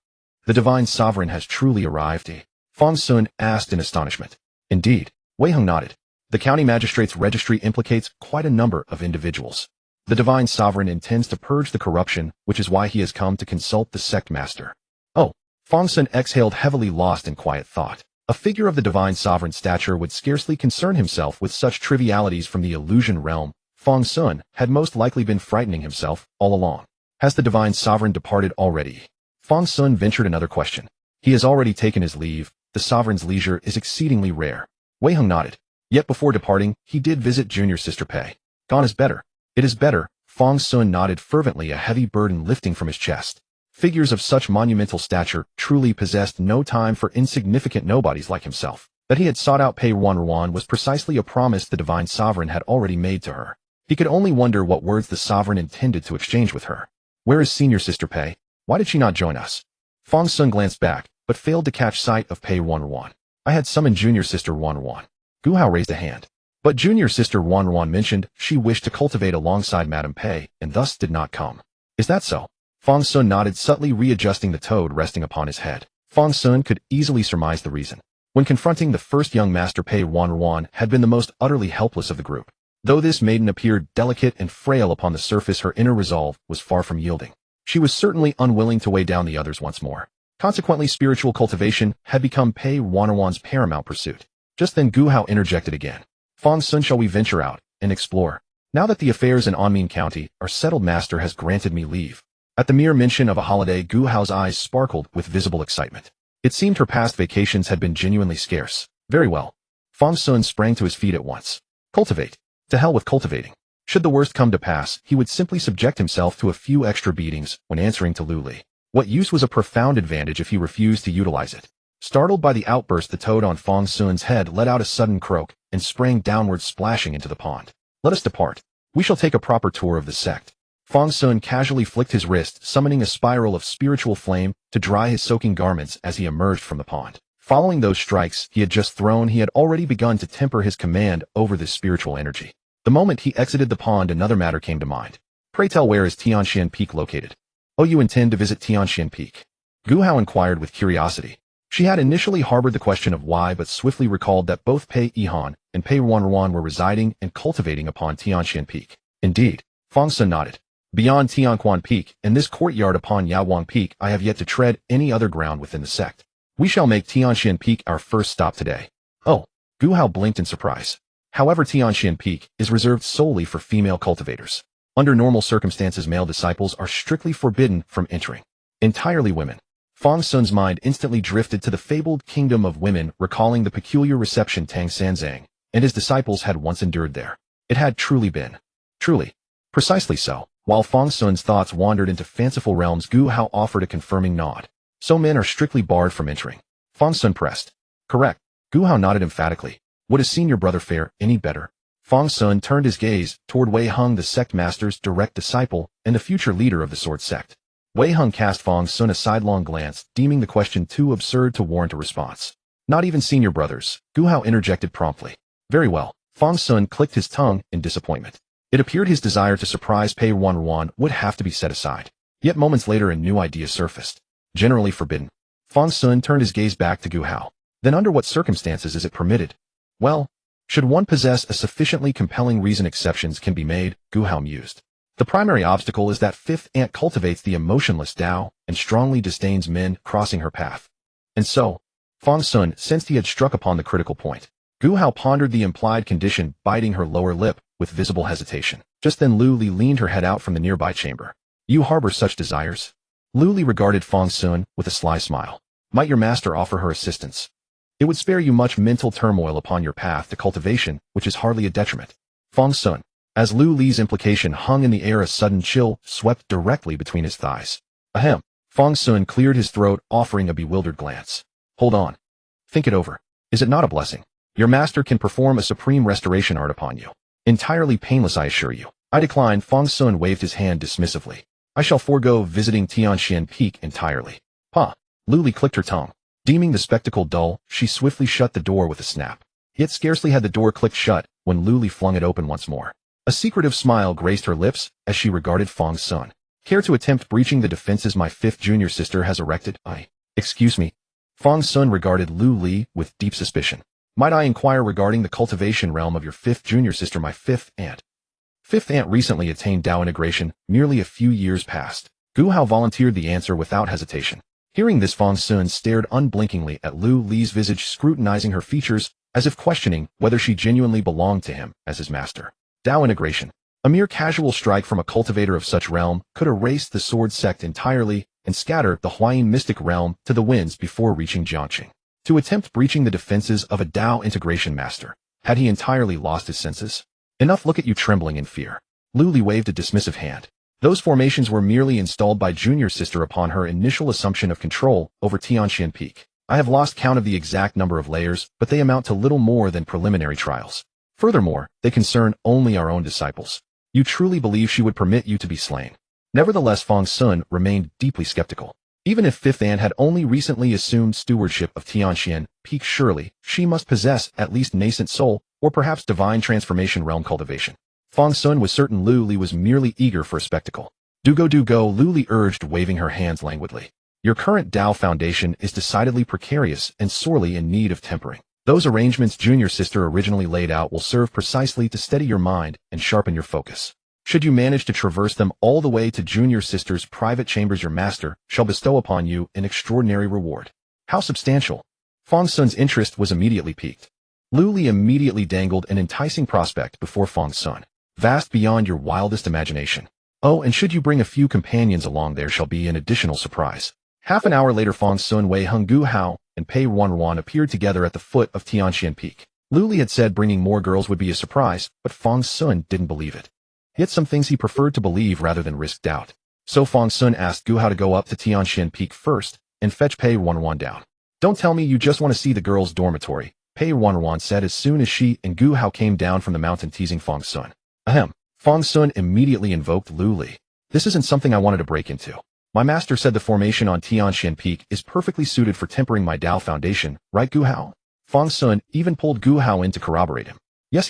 A: The divine sovereign has truly arrived, Fang Xun asked in astonishment. Indeed. Wei Heng nodded. The county magistrate's registry implicates quite a number of individuals. The divine sovereign intends to purge the corruption, which is why he has come to consult the sect master. Oh. Fang Xun exhaled heavily, lost in quiet thought. A figure of the divine sovereign's stature would scarcely concern himself with such trivialities from the illusion realm. Fang Xun had most likely been frightening himself all along. Has the divine sovereign departed already? Fang Xun ventured another question. He has already taken his leave. The sovereign's leisure is exceedingly rare. Wei Heng nodded. Yet before departing, he did visit junior sister Pei. Gone is better. It is better. Fang Xun nodded fervently, a heavy burden lifting from his chest. Figures of such monumental stature truly possessed no time for insignificant nobodies like himself. That he had sought out Pei Ruanruan was precisely a promise the divine sovereign had already made to her. He could only wonder what words the sovereign intended to exchange with her. Where is senior sister Pei? Why did she not join us? Fang Xun glanced back, but failed to catch sight of Pei Ruanruan. I had summoned junior sister Ruanruan. Gu Hao raised a hand. But junior sister Ruanruan mentioned she wished to cultivate alongside Madame Pei, and thus did not come. Is that so? Fang Xun nodded, subtly readjusting the toad resting upon his head. Fang Xun could easily surmise the reason. When confronting the first young master, Pei Ruanruan had been the most utterly helpless of the group. Though this maiden appeared delicate and frail upon the surface, her inner resolve was far from yielding. She was certainly unwilling to weigh down the others once more. Consequently, spiritual cultivation had become Pei Ruanruan's paramount pursuit. Just then Gu Hao interjected again. Fang Xun, shall we venture out and explore? Now that the affairs in Anmin County are settled, master has granted me leave. At the mere mention of a holiday, Gu Hao's eyes sparkled with visible excitement. It seemed her past vacations had been genuinely scarce. Very well. Fang Xun sprang to his feet at once. Cultivate. To hell with cultivating. Should the worst come to pass, he would simply subject himself to a few extra beatings when answering to Lu Li. What use was a profound advantage if he refused to utilize it? Startled by the outburst, the toad on Fang Xun's head let out a sudden croak and sprang downward, splashing into the pond. Let us depart. We shall take a proper tour of the sect. Fang Xun casually flicked his wrist, summoning a spiral of spiritual flame to dry his soaking garments as he emerged from the pond. Following those strikes he had just thrown, he had already begun to temper his command over this spiritual energy. The moment he exited the pond, another matter came to mind. Pray tell, where is Tianxian Peak located? Oh, you intend to visit Tianxian Peak? Gu Hao inquired with curiosity. She had initially harbored the question of why, but swiftly recalled that both Pei Yihan and Pei Ruanruan were residing and cultivating upon Tianxian Peak. Indeed. Fang Xun nodded. Beyond Tianquan Peak and this courtyard upon Yawang Peak, I have yet to tread any other ground within the sect. We shall make Tianxian Peak our first stop today. Oh. Gu Hao blinked in surprise. However, Tianxian Peak is reserved solely for female cultivators. Under normal circumstances, male disciples are strictly forbidden from entering. Entirely women. Fang Xun's mind instantly drifted to the fabled kingdom of women, recalling the peculiar reception Tang Sanzang and his disciples had once endured there. It had truly been. Truly. Precisely so. While Fang Xun's thoughts wandered into fanciful realms, Gu Hao offered a confirming nod. So men are strictly barred from entering. Fang Xun pressed. Correct. Gu Hao nodded emphatically. Would his senior brother fare any better? Fang Xun turned his gaze toward Wei Hung, the sect master's direct disciple and the future leader of the sword sect. Wei Hung cast Fang Xun a sidelong glance, deeming the question too absurd to warrant a response. Not even senior brothers, Gu Hao interjected promptly. Very well. Fang Xun clicked his tongue in disappointment. It appeared his desire to surprise Pei Ruanruan would have to be set aside. Yet moments later a new idea surfaced. Generally forbidden. Fang Xun turned his gaze back to Gu Hao. Then under what circumstances is it permitted? Well, should one possess a sufficiently compelling reason, exceptions can be made, Gu Hao mused. The primary obstacle is that fifth ant cultivates the emotionless Tao and strongly disdains men crossing her path. And so, Fang Xun sensed he had struck upon the critical point. Gu Hao pondered the implied condition, biting her lower lip with visible hesitation. Just then Lu Li leaned her head out from the nearby chamber. You harbor such desires? Lu Li regarded Fang Xun with a sly smile. Might your master offer her assistance? It would spare you much mental turmoil upon your path to cultivation, which is hardly a detriment. Fang Xun. As Lu Li's implication hung in the air, a sudden chill swept directly between his thighs. Ahem. Fang Xun cleared his throat, offering a bewildered glance. Hold on. Think it over. Is it not a blessing? Your master can perform a supreme restoration art upon you. Entirely painless, I assure you. I decline. Fang Xun waved his hand dismissively. I shall forego visiting Tianxian Peak entirely. Pa. Lu Li clicked her tongue. Deeming the spectacle dull, she swiftly shut the door with a snap. Yet scarcely had the door clicked shut when Lu Li flung it open once more. A secretive smile graced her lips as she regarded Fang Xun. Care to attempt breaching the defenses my fifth junior sister has erected? Excuse me. Fang Xun regarded Lu Li with deep suspicion. Might I inquire regarding the cultivation realm of your fifth junior sister, my fifth aunt? Fifth aunt recently attained Tao integration, merely a few years past. Gu Hao volunteered the answer without hesitation. Hearing this, Fang Xun stared unblinkingly at Lu Li's visage, scrutinizing her features as if questioning whether she genuinely belonged to him as his master. Tao integration. A mere casual strike from a cultivator of such realm could erase the sword sect entirely and scatter the Huayin mystic realm to the winds before reaching Jiangqing. To attempt breaching the defenses of a Tao integration master, had he entirely lost his senses? Enough, look at you trembling in fear. Lu Li waved a dismissive hand. Those formations were merely installed by junior sister upon her initial assumption of control over Tianxian Peak. I have lost count of the exact number of layers, but they amount to little more than preliminary trials. Furthermore, they concern only our own disciples. You truly believe she would permit you to be slain? Nevertheless, Fang Xun remained deeply skeptical. Even if Fifth Aunt had only recently assumed stewardship of Tianxian Peak, surely she must possess at least nascent soul, or perhaps divine transformation realm cultivation. Fang Xun was certain Lu Li was merely eager for a spectacle. Do go, Lu Li urged, waving her hands languidly. Your current Tao foundation is decidedly precarious and sorely in need of tempering. Those arrangements junior sister originally laid out will serve precisely to steady your mind and sharpen your focus. Should you manage to traverse them all the way to junior sister's private chambers, your master shall bestow upon you an extraordinary reward. How substantial? Fang Xun's interest was immediately piqued. Lu Li immediately dangled an enticing prospect before Fang Xun. Vast beyond your wildest imagination. Oh, and should you bring a few companions along, there shall be an additional surprise. Half an hour later, Fang Xun, Wei Hung, Gu Hao, and Pei Ruanruan appeared together at the foot of Tianxian Peak. Lu Li had said bringing more girls would be a surprise, but Fang Xun didn't believe it. Yet some things he preferred to believe rather than risk doubt. So Fang Xun asked Gu Hao to go up to Tianxian Peak first and fetch Pei Ruanruan down. Don't tell me you just want to see the girls' dormitory, Pei Ruanruan said as soon as she and Gu Hao came down from the mountain, teasing Fang Xun. Ahem. Fang Xun immediately invoked Lu Li. This isn't something I wanted to break into. My master said the formation on Tianxian Peak is perfectly suited for tempering my Tao foundation, right, Gu Hao? Fang Xun even pulled Gu Hao in to corroborate him. Yes.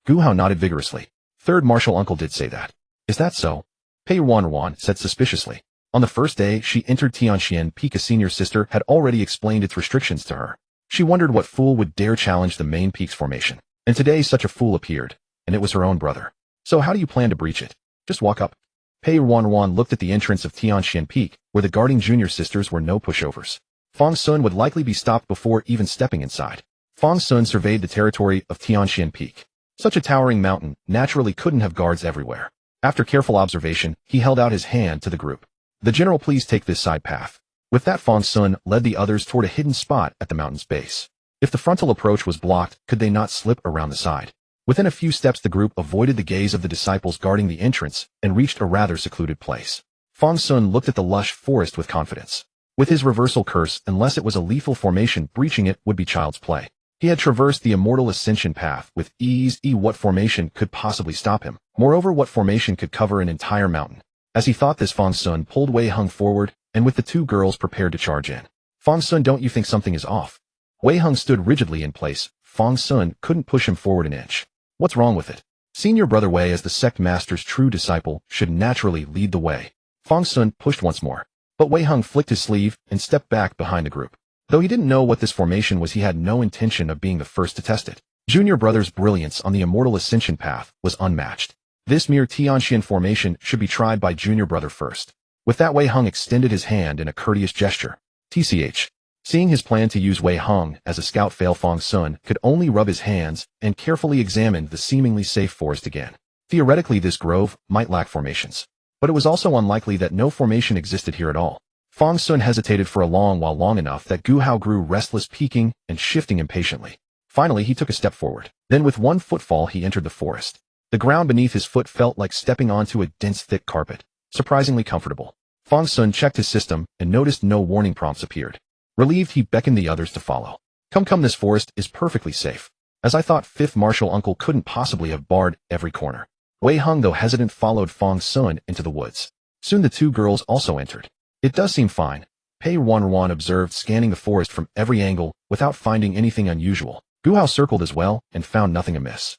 A: Gu Hao nodded vigorously. Third martial uncle did say that. Is that so? Pei Ruanruan said suspiciously. On the first day she entered Tianxian Peak, a senior sister had already explained its restrictions to her. She wondered what fool would dare challenge the main peak's formation. And today such a fool appeared, and it was her own brother. So how do you plan to breach it? Just walk up. Pei Ruanruan looked at the entrance of Tianxian Peak, where the guarding junior sisters were no pushovers. Fang Xun would likely be stopped before even stepping inside. Fang Xun surveyed the territory of Tianxian Peak. Such a towering mountain naturally couldn't have guards everywhere. After careful observation, he held out his hand to the group. The general, please take this side path. With that, Fang Xun led the others toward a hidden spot at the mountain's base. If the frontal approach was blocked, could they not slip around the side? Within a few steps, the group avoided the gaze of the disciples guarding the entrance and reached a rather secluded place. Fang Xun looked at the lush forest with confidence. With his reversal curse, unless it was a lethal formation, breaching it would be child's play. He had traversed the immortal ascension path with ease. What formation could possibly stop him? Moreover, what formation could cover an entire mountain? As he thought this, Fang Xun pulled Wei Hung forward, and with the two girls prepared to charge in. Fang Xun, don't you think something is off? Wei Hung stood rigidly in place. Fang Xun couldn't push him forward an inch. What's wrong with it? Senior brother Wei, as the sect master's true disciple, should naturally lead the way. Fang Xun pushed once more. But Wei Hung flicked his sleeve and stepped back behind the group. Though he didn't know what this formation was, he had no intention of being the first to test it. Junior brother's brilliance on the immortal ascension path was unmatched. This mere Tianxian formation should be tried by junior brother first. With that, Wei Hung extended his hand in a courteous gesture. TCH. Seeing his plan to use Wei Hung as a scout fail, Fang Xun could only rub his hands and carefully examine the seemingly safe forest again. Theoretically, this grove might lack formations. But it was also unlikely that no formation existed here at all. Fang Xun hesitated for a long while, long enough that Gu Hao grew restless, peeking and shifting impatiently. Finally, he took a step forward. Then with one footfall, he entered the forest. The ground beneath his foot felt like stepping onto a dense, thick carpet. Surprisingly comfortable. Fang Xun checked his system and noticed no warning prompts appeared. Relieved, he beckoned the others to follow. Come, this forest is perfectly safe. As I thought, fifth martial uncle couldn't possibly have barred every corner. Wei Hung, though hesitant, followed Fang Xun into the woods. Soon the two girls also entered. It does seem fine, Pei Ruanruan observed, scanning the forest from every angle without finding anything unusual. Gu Hao circled as well and found nothing amiss.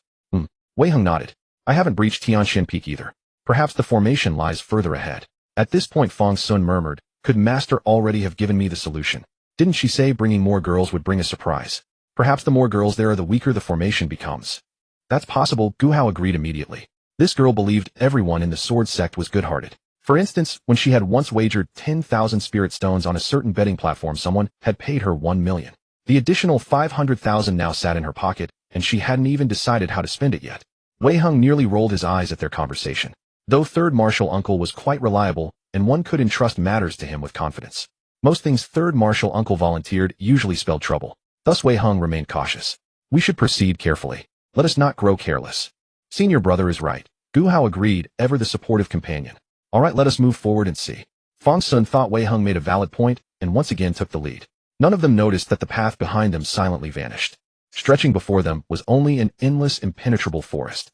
A: Wei Hung nodded. I haven't breached Tianxian Peak either. Perhaps the formation lies further ahead. At this point, Fang Xun murmured, could Master already have given me the solution? Didn't she say bringing more girls would bring a surprise? Perhaps the more girls there are, the weaker the formation becomes. That's possible, Gu Hao agreed immediately. This girl believed everyone in the sword sect was good-hearted. For instance, when she had once wagered 10,000 spirit stones on a certain betting platform, someone had paid her 1 million. The additional 500,000 now sat in her pocket, and she hadn't even decided how to spend it yet. Wei Hung nearly rolled his eyes at their conversation. Though third martial uncle was quite reliable, and one could entrust matters to him with confidence. Most things third martial uncle volunteered usually spelled trouble. Thus Wei Hung remained cautious. We should proceed carefully. Let us not grow careless. Senior brother is right. Gu Hao agreed, ever the supportive companion. All right, let us move forward and see. Fang Xun thought Wei Hung made a valid point, and once again took the lead. None of them noticed that the path behind them silently vanished. Stretching before them was only an endless, impenetrable forest.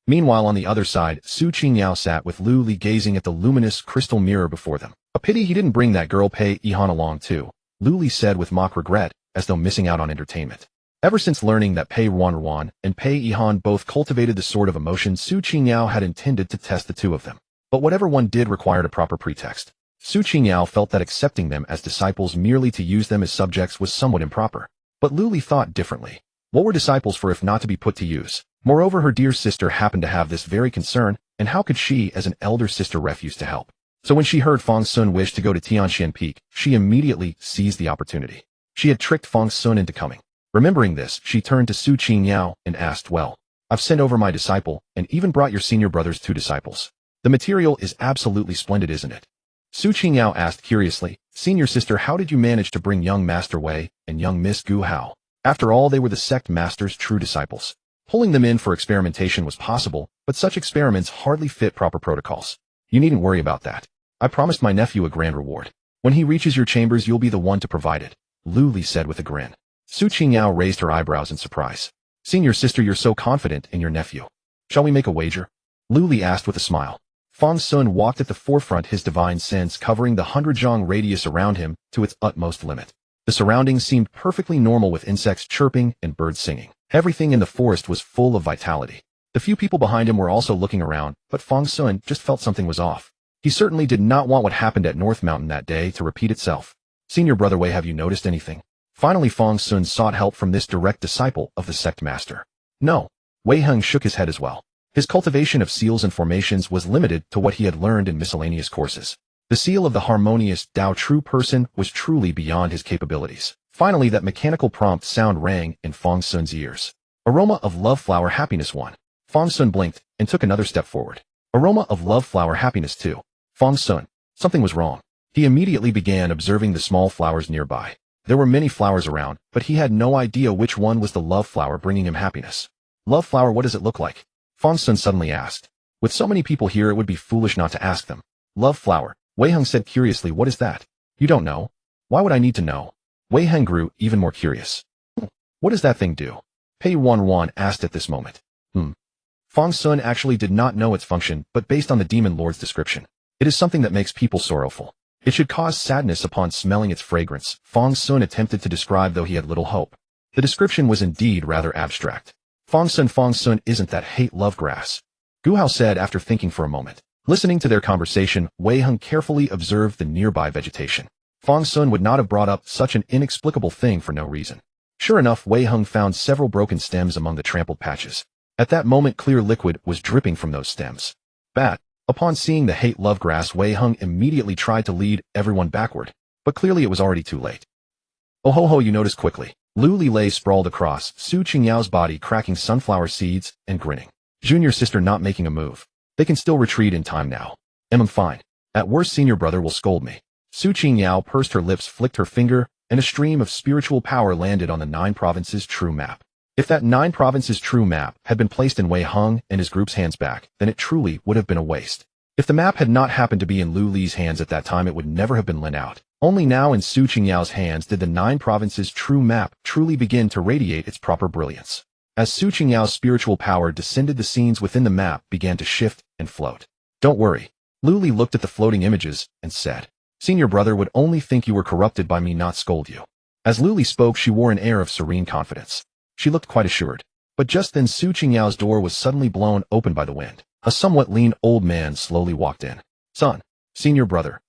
A: Meanwhile, on the other side, Su Qingyao sat with Lu Li gazing at the luminous crystal mirror before them. A pity he didn't bring that girl Pei Yihan along too, Lu Li said with mock regret, as though missing out on entertainment. Ever since learning that Pei Ruanruan and Pei Yihan both cultivated the sword of emotion, Su Qingyao had intended to test the two of them. But whatever one did required a proper pretext. Su Qingyao felt that accepting them as disciples merely to use them as subjects was somewhat improper. But Lu Li thought differently. What were disciples for if not to be put to use? Moreover, her dear sister happened to have this very concern, and how could she, as an elder sister, refuse to help? So when she heard Fang Xun wish to go to Tianxian Peak, she immediately seized the opportunity. She had tricked Fang Xun into coming. Remembering this, she turned to Su Qingyao and asked, well, I've sent over my disciple, and even brought your senior brother's 2 disciples. The material is absolutely splendid, isn't it? Su Qingyao asked curiously, Senior sister, how did you manage to bring young Master Wei and young Miss Gu Hao? After all, they were the sect master's true disciples. Pulling them in for experimentation was possible, but such experiments hardly fit proper protocols. You needn't worry about that. I promised my nephew a grand reward. When he reaches your chambers, you'll be the one to provide it, Lu Li said with a grin. Su Qingyao raised her eyebrows in surprise. Senior sister, you're so confident in your nephew. Shall we make a wager? Lu Li asked with a smile. Fang Xun walked at the forefront, his divine sense covering the 100-zhang radius around him to its utmost limit. The surroundings seemed perfectly normal, with insects chirping and birds singing. Everything in the forest was full of vitality. The few people behind him were also looking around, but Fang Xun just felt something was off. He certainly did not want what happened at North Mountain that day to repeat itself. Senior brother Wei, have you noticed anything? Finally, Fang Xun sought help from this direct disciple of the sect master. No. Wei Hung shook his head as well. His cultivation of seals and formations was limited to what he had learned in miscellaneous courses. The seal of the harmonious Tao true person was truly beyond his capabilities. Finally, that mechanical prompt sound rang in Fang Xun's ears. Aroma of love flower happiness 1. Fang Xun blinked and took another step forward. Aroma of love flower happiness 2. Fang Xun. Something was wrong. He immediately began observing the small flowers nearby. There were many flowers around, but he had no idea which one was the love flower bringing him happiness. Love flower, what does it look like? Fang Xun suddenly asked. With so many people here, it would be foolish not to ask them. Love flower, Wei Heng said curiously. What is that? You don't know? Why would I need to know? Wei Heng grew even more curious. What does that thing do? Pei Ruanruan asked at this moment. Fang Xun actually did not know its function, but based on the demon lord's description, it is something that makes people sorrowful. It should cause sadness upon smelling its fragrance, Fang Xun attempted to describe, though he had little hope. The description was indeed rather abstract. Fang Xun isn't that hate-love grass? Gu Hao said after thinking for a moment. Listening to their conversation, Wei Heng carefully observed the nearby vegetation. Fang Xun would not have brought up such an inexplicable thing for no reason. Sure enough, Wei Heng found several broken stems among the trampled patches. At that moment, clear liquid was dripping from those stems. Bathe. Upon seeing the hate-love grass, Wei Heng immediately tried to lead everyone backward, but clearly it was already too late. Oh ho ho, you noticed quickly. Lu Li lay sprawled across Su Qingyao's body, cracking sunflower seeds and grinning. Junior sister not making a move. They can still retreat in time now. I'm fine. At worst, senior brother will scold me. Su Qingyao pursed her lips, flicked her finger, and a stream of spiritual power landed on the 9 provinces true map. If that 9 provinces true map had been placed in Wei Heng and his group's hands back, then it truly would have been a waste. If the map had not happened to be in Lu Li's hands at that time, it would never have been lent out. Only now in Su Qingyao's hands did the 9 provinces true map truly begin to radiate its proper brilliance. As Su Qingyao's spiritual power descended, the scenes within the map began to shift and float. Don't worry. Lu Li looked at the floating images and said, Senior brother would only think you were corrupted by me, not scold you. As Lu Li spoke, she wore an air of serene confidence. She looked quite assured. But just then Su Qingyao's door was suddenly blown open by the wind. A somewhat lean old man slowly walked in. Son, senior brother.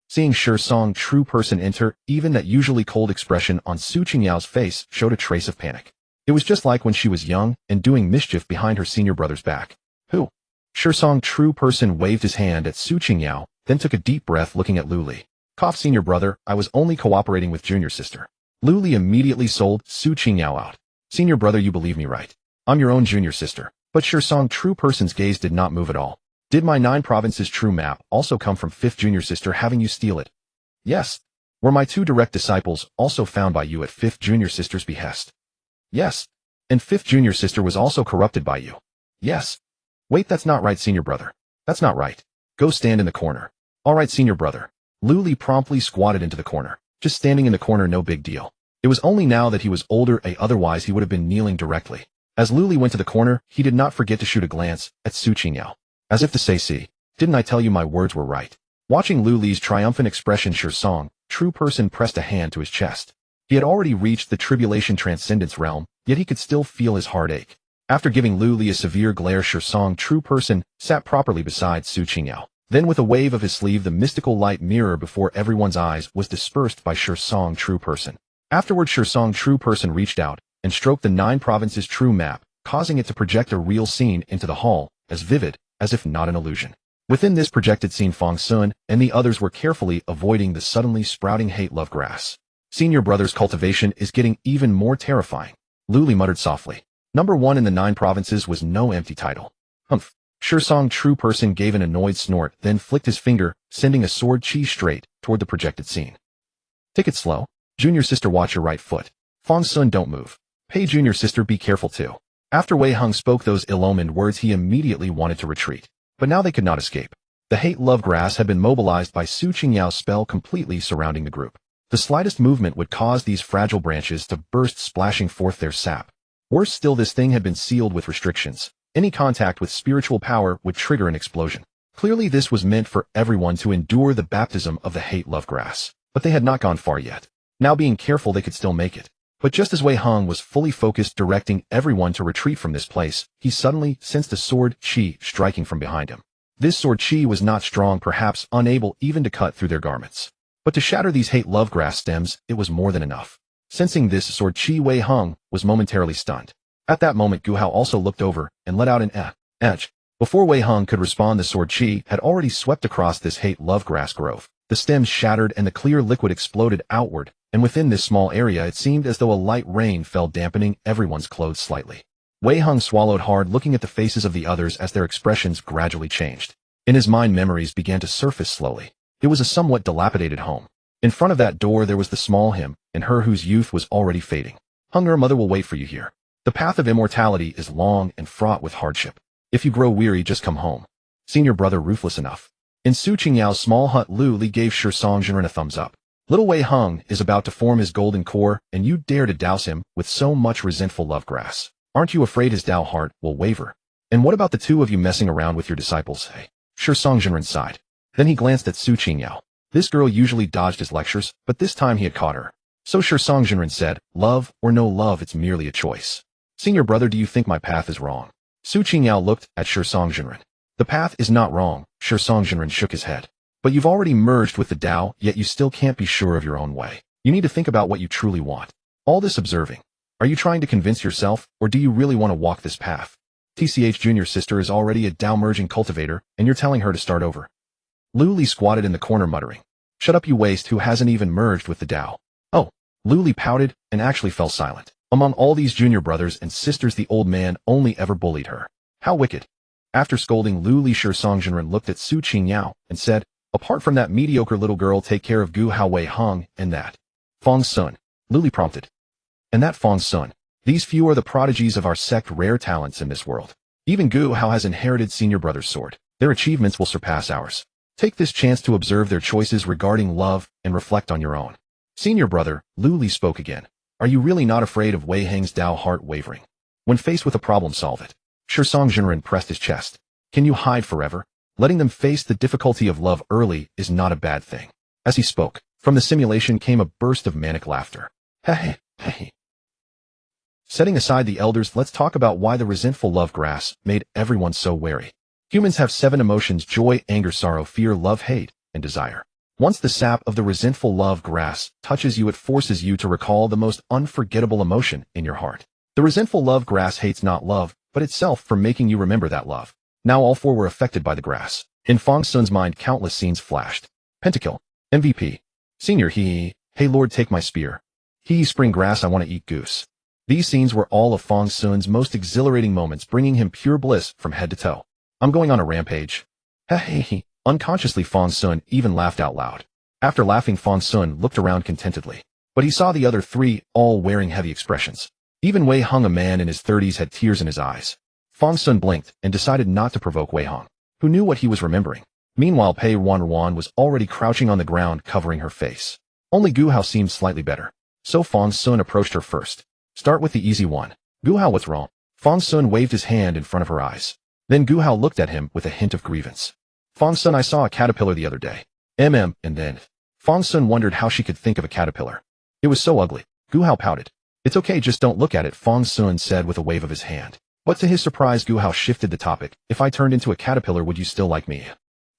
A: Seeing Song true person enter, even that usually cold expression on Su Qingyao's face showed a trace of panic. It was just like when she was young and doing mischief behind her senior brother's back. Who? Song true person waved his hand at Su Qingyao, then took a deep breath, looking at Lu Li. Cough, senior brother, I was only cooperating with junior sister. Lu Li immediately sold Su Qingyao out. Senior brother, you believe me, right? I'm your own junior sister. But Song true person's gaze did not move at all. Did my 9 provinces true map also come from 5th junior sister having you steal it? Yes. Were my 2 direct disciples also found by you at 5th junior sister's behest? Yes. And 5th junior sister was also corrupted by you? Yes. Wait, that's not right, senior brother. That's not right. Go stand in the corner. All right, senior brother. Lu Li promptly squatted into the corner. Just standing in the corner, no big deal. It was only now that he was older, otherwise he would have been kneeling directly. As Lu Li went to the corner, he did not forget to shoot a glance at Su Qingyao. As if to say, see, didn't I tell you my words were right? Watching Lu Li's triumphant expression, Song true person pressed a hand to his chest. He had already reached the tribulation transcendence realm, yet he could still feel his heart ache. After giving Lu Li a severe glare, Song true person sat properly beside Su Qingyao. Then with a wave of his sleeve, the mystical light mirror before everyone's eyes was dispersed by Song true person. Afterward, Song true person reached out and stroked the 9 provinces true map, causing it to project a real scene into the hall, as vivid as if not an illusion. Within this projected scene, Fang Xun and the others were carefully avoiding the suddenly sprouting hate-love grass. Senior brother's cultivation is getting even more terrifying, Lu Li muttered softly. Number 1 in the 9 provinces was no empty title. Humph. Song true person gave an annoyed snort, then flicked his finger, sending a sword chi straight toward the projected scene. Take it slow. Junior sister, watch your right foot. Fang Xun, don't move. Pei junior sister, be careful too. After Wei Heng spoke those ill-omened words, he immediately wanted to retreat. But now they could not escape. The hate-love grass had been mobilized by Su Qingyao's spell, completely surrounding the group. The slightest movement would cause these fragile branches to burst, splashing forth their sap. Worse still, this thing had been sealed with restrictions. Any contact with spiritual power would trigger an explosion. Clearly this was meant for everyone to endure the baptism of the hate-love grass. But they had not gone far yet. Now, being careful, they could still make it. But just as Wei Heng was fully focused, directing everyone to retreat from this place, he suddenly sensed a sword chi striking from behind him. This sword chi was not strong, perhaps unable even to cut through their garments. But to shatter these hate-love grass stems, it was more than enough. Sensing this sword chi, Wei Heng was momentarily stunned. At that moment, Gu Hao also looked over and let out an edge. Before Wei Hung could respond, the sword chi had already swept across this hate-love grass grove. The stems shattered and the clear liquid exploded outward, and within this small area it seemed as though a light rain fell, dampening everyone's clothes slightly. Wei Hung swallowed hard, looking at the faces of the others as their expressions gradually changed. In his mind, memories began to surface slowly. It was a somewhat dilapidated home. In front of that door there was the small him, and her whose youth was already fading. Hunger, mother will wait for you here. The path of immortality is long and fraught with hardship. If you grow weary, just come home. Senior brother ruthless enough. In Su Qingyao's small hut, Lu Li gave Shi Songzhenren a thumbs up. Little Wei Hung is about to form his golden core, and you dare to douse him with so much resentful love grass. Aren't you afraid his Dao heart will waver? And what about the two of you messing around with your disciples? Hey. Shi Songzhenren sighed. Then he glanced at Su Qingyao. This girl usually dodged his lectures, but this time he had caught her. So Shi Songzhenren said, love or no love, it's merely a choice. Senior brother, do you think my path is wrong? Su Qingyao looked at Shi Songzhenren. The path is not wrong, Shi Songzhenren shook his head. But you've already merged with the Dao, yet you still can't be sure of your own way. You need to think about what you truly want. All this observing. Are you trying to convince yourself, or do you really want to walk this path? TCH Junior sister is already a Dao merging cultivator, and you're telling her to start over. Lu Li squatted in the corner muttering. Shut up, you waste who hasn't even merged with the Dao. Oh. Lu Li pouted, and actually fell silent. Among all these junior brothers and sisters, the old man only ever bullied her. How wicked. After scolding Lu Li, Shi Songzhenren looked at Su Qingyao and said, apart from that mediocre little girl, take care of Gu Hao, Wei Hung, and that Fang Xun. Lu Li prompted. And that Fang Xun. These few are the prodigies of our sect, rare talents in this world. Even Gu Hao has inherited senior brother's sword. Their achievements will surpass ours. Take this chance to observe their choices regarding love and reflect on your own. Senior brother, Lu Li spoke again. Are you really not afraid of Wei Hang's Dao heart wavering? When faced with a problem, solve it. Shi Songzhenren pressed his chest. Can you hide forever? Letting them face the difficulty of love early is not a bad thing. As he spoke, from the simulation came a burst of manic laughter. Hey, hey. Setting aside the elders, let's talk about why the resentful love grass made everyone so wary. Humans have 7 emotions: joy, anger, sorrow, fear, love, hate, and desire. Once the sap of the resentful love grass touches you, it forces you to recall the most unforgettable emotion in your heart. The resentful love grass hates not love, but itself for making you remember that love. Now all 4 were affected by the grass. In Fang Xun's mind, countless scenes flashed. Pentakill. MVP. Senior he. Hey Lord, take my spear. He spring grass, I want to eat goose. These scenes were all of Fang Xun's most exhilarating moments, bringing him pure bliss from head to toe. I'm going on a rampage. Hey. Unconsciously, Fang Xun even laughed out loud. After laughing, Fang Xun looked around contentedly. But he saw the other 3, all wearing heavy expressions. Even Wei Hung, a man in his 30s, had tears in his eyes. Fang Xun blinked and decided not to provoke Wei Hung, who knew what he was remembering. Meanwhile, Pei Ruanruan was already crouching on the ground, covering her face. Only Gu Hao seemed slightly better. So Fang Xun approached her first. Start with the easy one. Gu Hao, what's wrong? Fang Xun waved his hand in front of her eyes. Then Gu Hao looked at him with a hint of grievance. Fang Xun, I saw a caterpillar the other day. And then. Fang Xun wondered how she could think of a caterpillar. It was so ugly. Gu Hao pouted. It's okay, just don't look at it, Fang Xun said with a wave of his hand. But to his surprise, Gu Hao shifted the topic. If I turned into a caterpillar, would you still like me?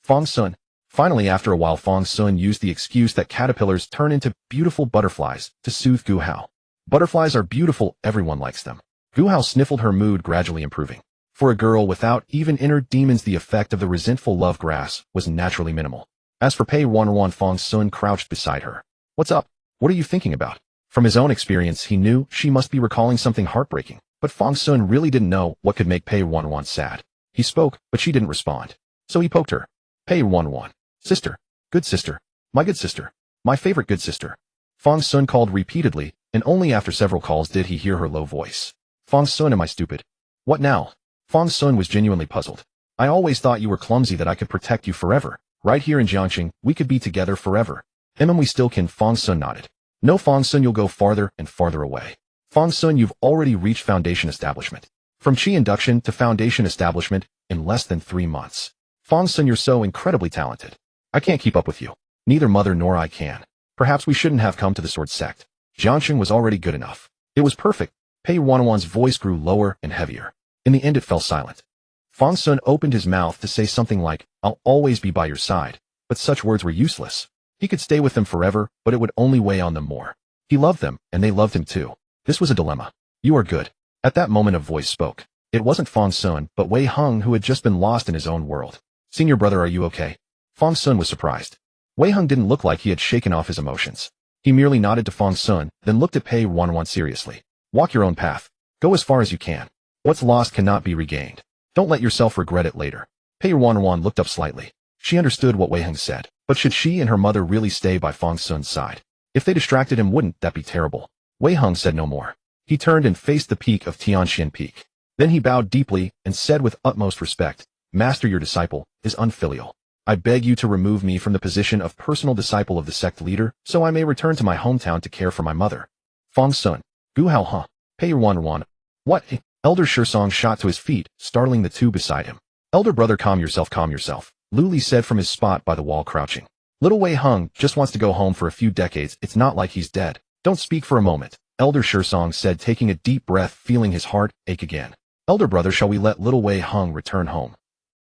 A: Fang Xun. Finally, after a while, Fang Xun used the excuse that caterpillars turn into beautiful butterflies to soothe Gu Hao. Butterflies are beautiful, everyone likes them. Gu Hao sniffled, her mood gradually improving. For a girl without even inner demons, the effect of the resentful love grass was naturally minimal. As for Pei Ruanruan, Fang Xun crouched beside her. What's up? What are you thinking about? From his own experience, he knew she must be recalling something heartbreaking. But Fang Xun really didn't know what could make Pei Ruanruan sad. He spoke, but she didn't respond. So he poked her. Pei Ruanruan. Sister. Good sister. My good sister. My favorite good sister. Fang Xun called repeatedly, and only after several calls did he hear her low voice. Fang Xun, am I stupid? What now? Fang Xun was genuinely puzzled. I always thought you were clumsy, that I could protect you forever. Right here in Jiangxing, we could be together forever. We still can, Fang Xun nodded. No, Fang Xun, you'll go farther and farther away. Fang Xun, you've already reached foundation establishment. From Qi induction to foundation establishment in less than 3 months. Fang Xun, you're so incredibly talented. I can't keep up with you. Neither mother nor I can. Perhaps we shouldn't have come to the sword sect. Jiangxing was already good enough. It was perfect. Pei Ruanruan's voice grew lower and heavier. In the end, it fell silent. Fang Xun opened his mouth to say something like, I'll always be by your side, but such words were useless. He could stay with them forever, but it would only weigh on them more. He loved them, and they loved him too. This was a dilemma. You are good. At that moment, a voice spoke. It wasn't Fang Xun, but Wei Heng, who had just been lost in his own world. "Senior brother, are you okay?" Fang Xun was surprised. Wei Heng didn't look like he had shaken off his emotions. He merely nodded to Fang Xun, then looked at Pei Ruanruan seriously. "Walk your own path. Go as far as you can. What's lost cannot be regained. Don't let yourself regret it later." Pei Ruanruan looked up slightly. She understood what Wei Heng said, but should she and her mother really stay by Fang Xun's side? If they distracted him, wouldn't that be terrible? Wei Heng said no more. He turned and faced the peak of Tianxian Peak. Then he bowed deeply and said with utmost respect, "Master, your disciple is unfilial. I beg you to remove me from the position of personal disciple of the sect leader, so I may return to my hometown to care for my mother." Fang Xun. "Gu Hao huh? Pei Ruanruan. What?" Elder Shisong shot to his feet, startling the two beside him. "Elder brother, calm yourself, calm yourself," Luli said from his spot by the wall, crouching. "Little Wei Heng just wants to go home for a few decades. It's not like he's dead." "Don't speak for a moment," Elder Shisong said, taking a deep breath, feeling his heart ache again. "Elder brother, shall we let little Wei Heng return home?"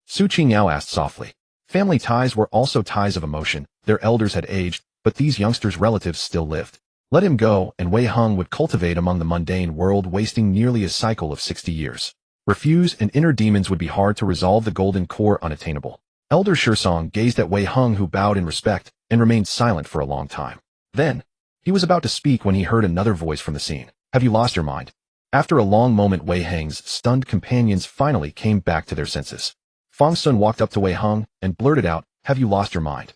A: Su Qingyao asked softly. Family ties were also ties of emotion. Their elders had aged, but these youngsters' relatives still lived. Let him go, and Wei Heng would cultivate among the mundane world, wasting nearly a cycle of 60 years. Refuse, and inner demons would be hard to resolve, the golden core unattainable. Elder Shisong gazed at Wei Heng, who bowed in respect and remained silent for a long time. Then, he was about to speak when he heard another voice from the scene. "Have you lost your mind?" After a long moment, Wei Heng's stunned companions finally came back to their senses. Fang Xun walked up to Wei Heng and blurted out, "Have you lost your mind?"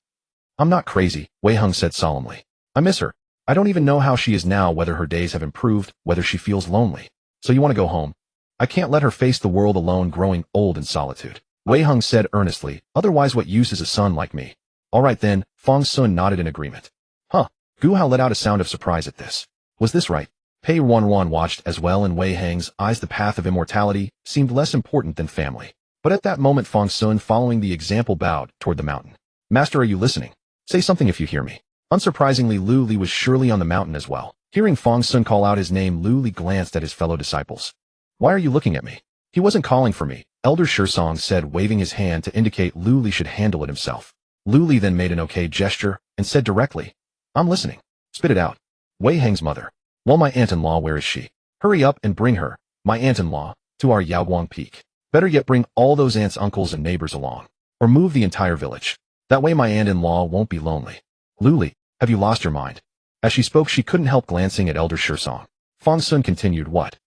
A: "I'm not crazy," Wei Heng said solemnly. "I miss her. I don't even know how she is now, whether her days have improved, whether she feels lonely. So you want to go home?" "I can't let her face the world alone, growing old in solitude," Wei Heng said earnestly. "Otherwise, what use is a son like me?" "All right then," Fang Xun nodded in agreement. "Huh." Gu Hao let out a sound of surprise at this. Was this right? Pei Ruanruan watched as well. In Wei Heng's eyes, the path of immortality seemed less important than family. But at that moment, Fang Xun, following the example, bowed toward the mountain. "Master, are you listening? Say something if you hear me." Unsurprisingly, Lu Li was surely on the mountain as well. Hearing Fang Xun call out his name, Lu Li glanced at his fellow disciples. "Why are you looking at me?" "He wasn't calling for me," Elder Shisong said, waving his hand to indicate Lu Li should handle it himself. Lu Li then made an okay gesture and said directly, "I'm listening." "Spit it out." "Wei Heng's mother." "Well, my aunt-in-law, where is she?" "Hurry up and bring her, my aunt-in-law, to our Yaoguang Peak. Better yet, bring all those aunts, uncles, and neighbors along. Or move the entire village. That way my aunt-in-law won't be lonely." "Lu Li, have you lost your mind?" As she spoke, she couldn't help glancing at Elder Shisong. Fang Xun continued, What?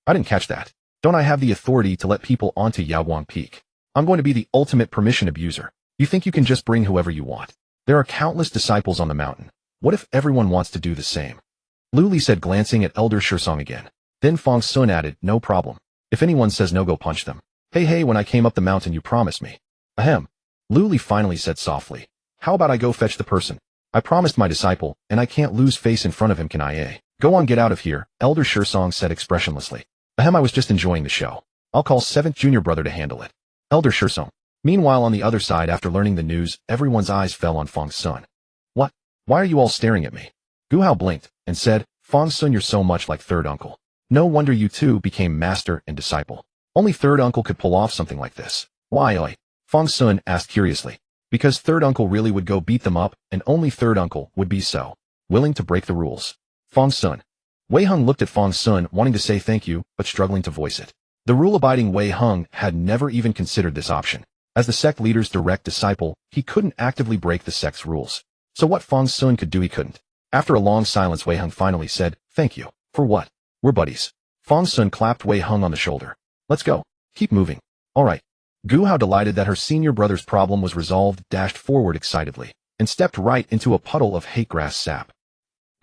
A: I didn't catch that. Don't I have the authority to let people onto Yaoguang Peak? I'm going to be the ultimate permission abuser. You think you can just bring whoever you want? There are countless disciples on the mountain. What if everyone wants to do the same?" Lu Li said, glancing at Elder Shisong again. Then Fang Xun added, "No problem. If anyone says no, go punch them." Hey, when I came up the mountain, you promised me." "Ahem." Lu Li finally said softly. "How about I go fetch the person? I promised my disciple, and I can't lose face in front of him, can I? Go on, get out of here," Elder Shisong said expressionlessly. "Ahem, I was just enjoying the show. I'll call 7th junior brother to handle it." Elder Shisong. Meanwhile, on the other side, after learning the news, everyone's eyes fell on Fang Xun. "What? Why are you all staring at me?" Gu Hao blinked and said, "Fang Xun, you're so much like third uncle. No wonder you two became master and disciple. Only third uncle could pull off something like this." "Why?" Fang Xun asked curiously. "Because third uncle really would go beat them up, and only third uncle would be so willing to break the rules." Fang Xun. Wei Heng looked at Fang Xun, wanting to say thank you, but struggling to voice it. The rule-abiding Wei Heng had never even considered this option. As the sect leader's direct disciple, he couldn't actively break the sect's rules. So what Fang Xun could do, he couldn't. After a long silence, Wei Heng finally said, "Thank you. For what?" "We're buddies." Fang Xun clapped Wei Heng on the shoulder. "Let's go. Keep moving." "All right." Gu Hao, delighted that her senior brother's problem was resolved, dashed forward excitedly, and stepped right into a puddle of hate grass sap.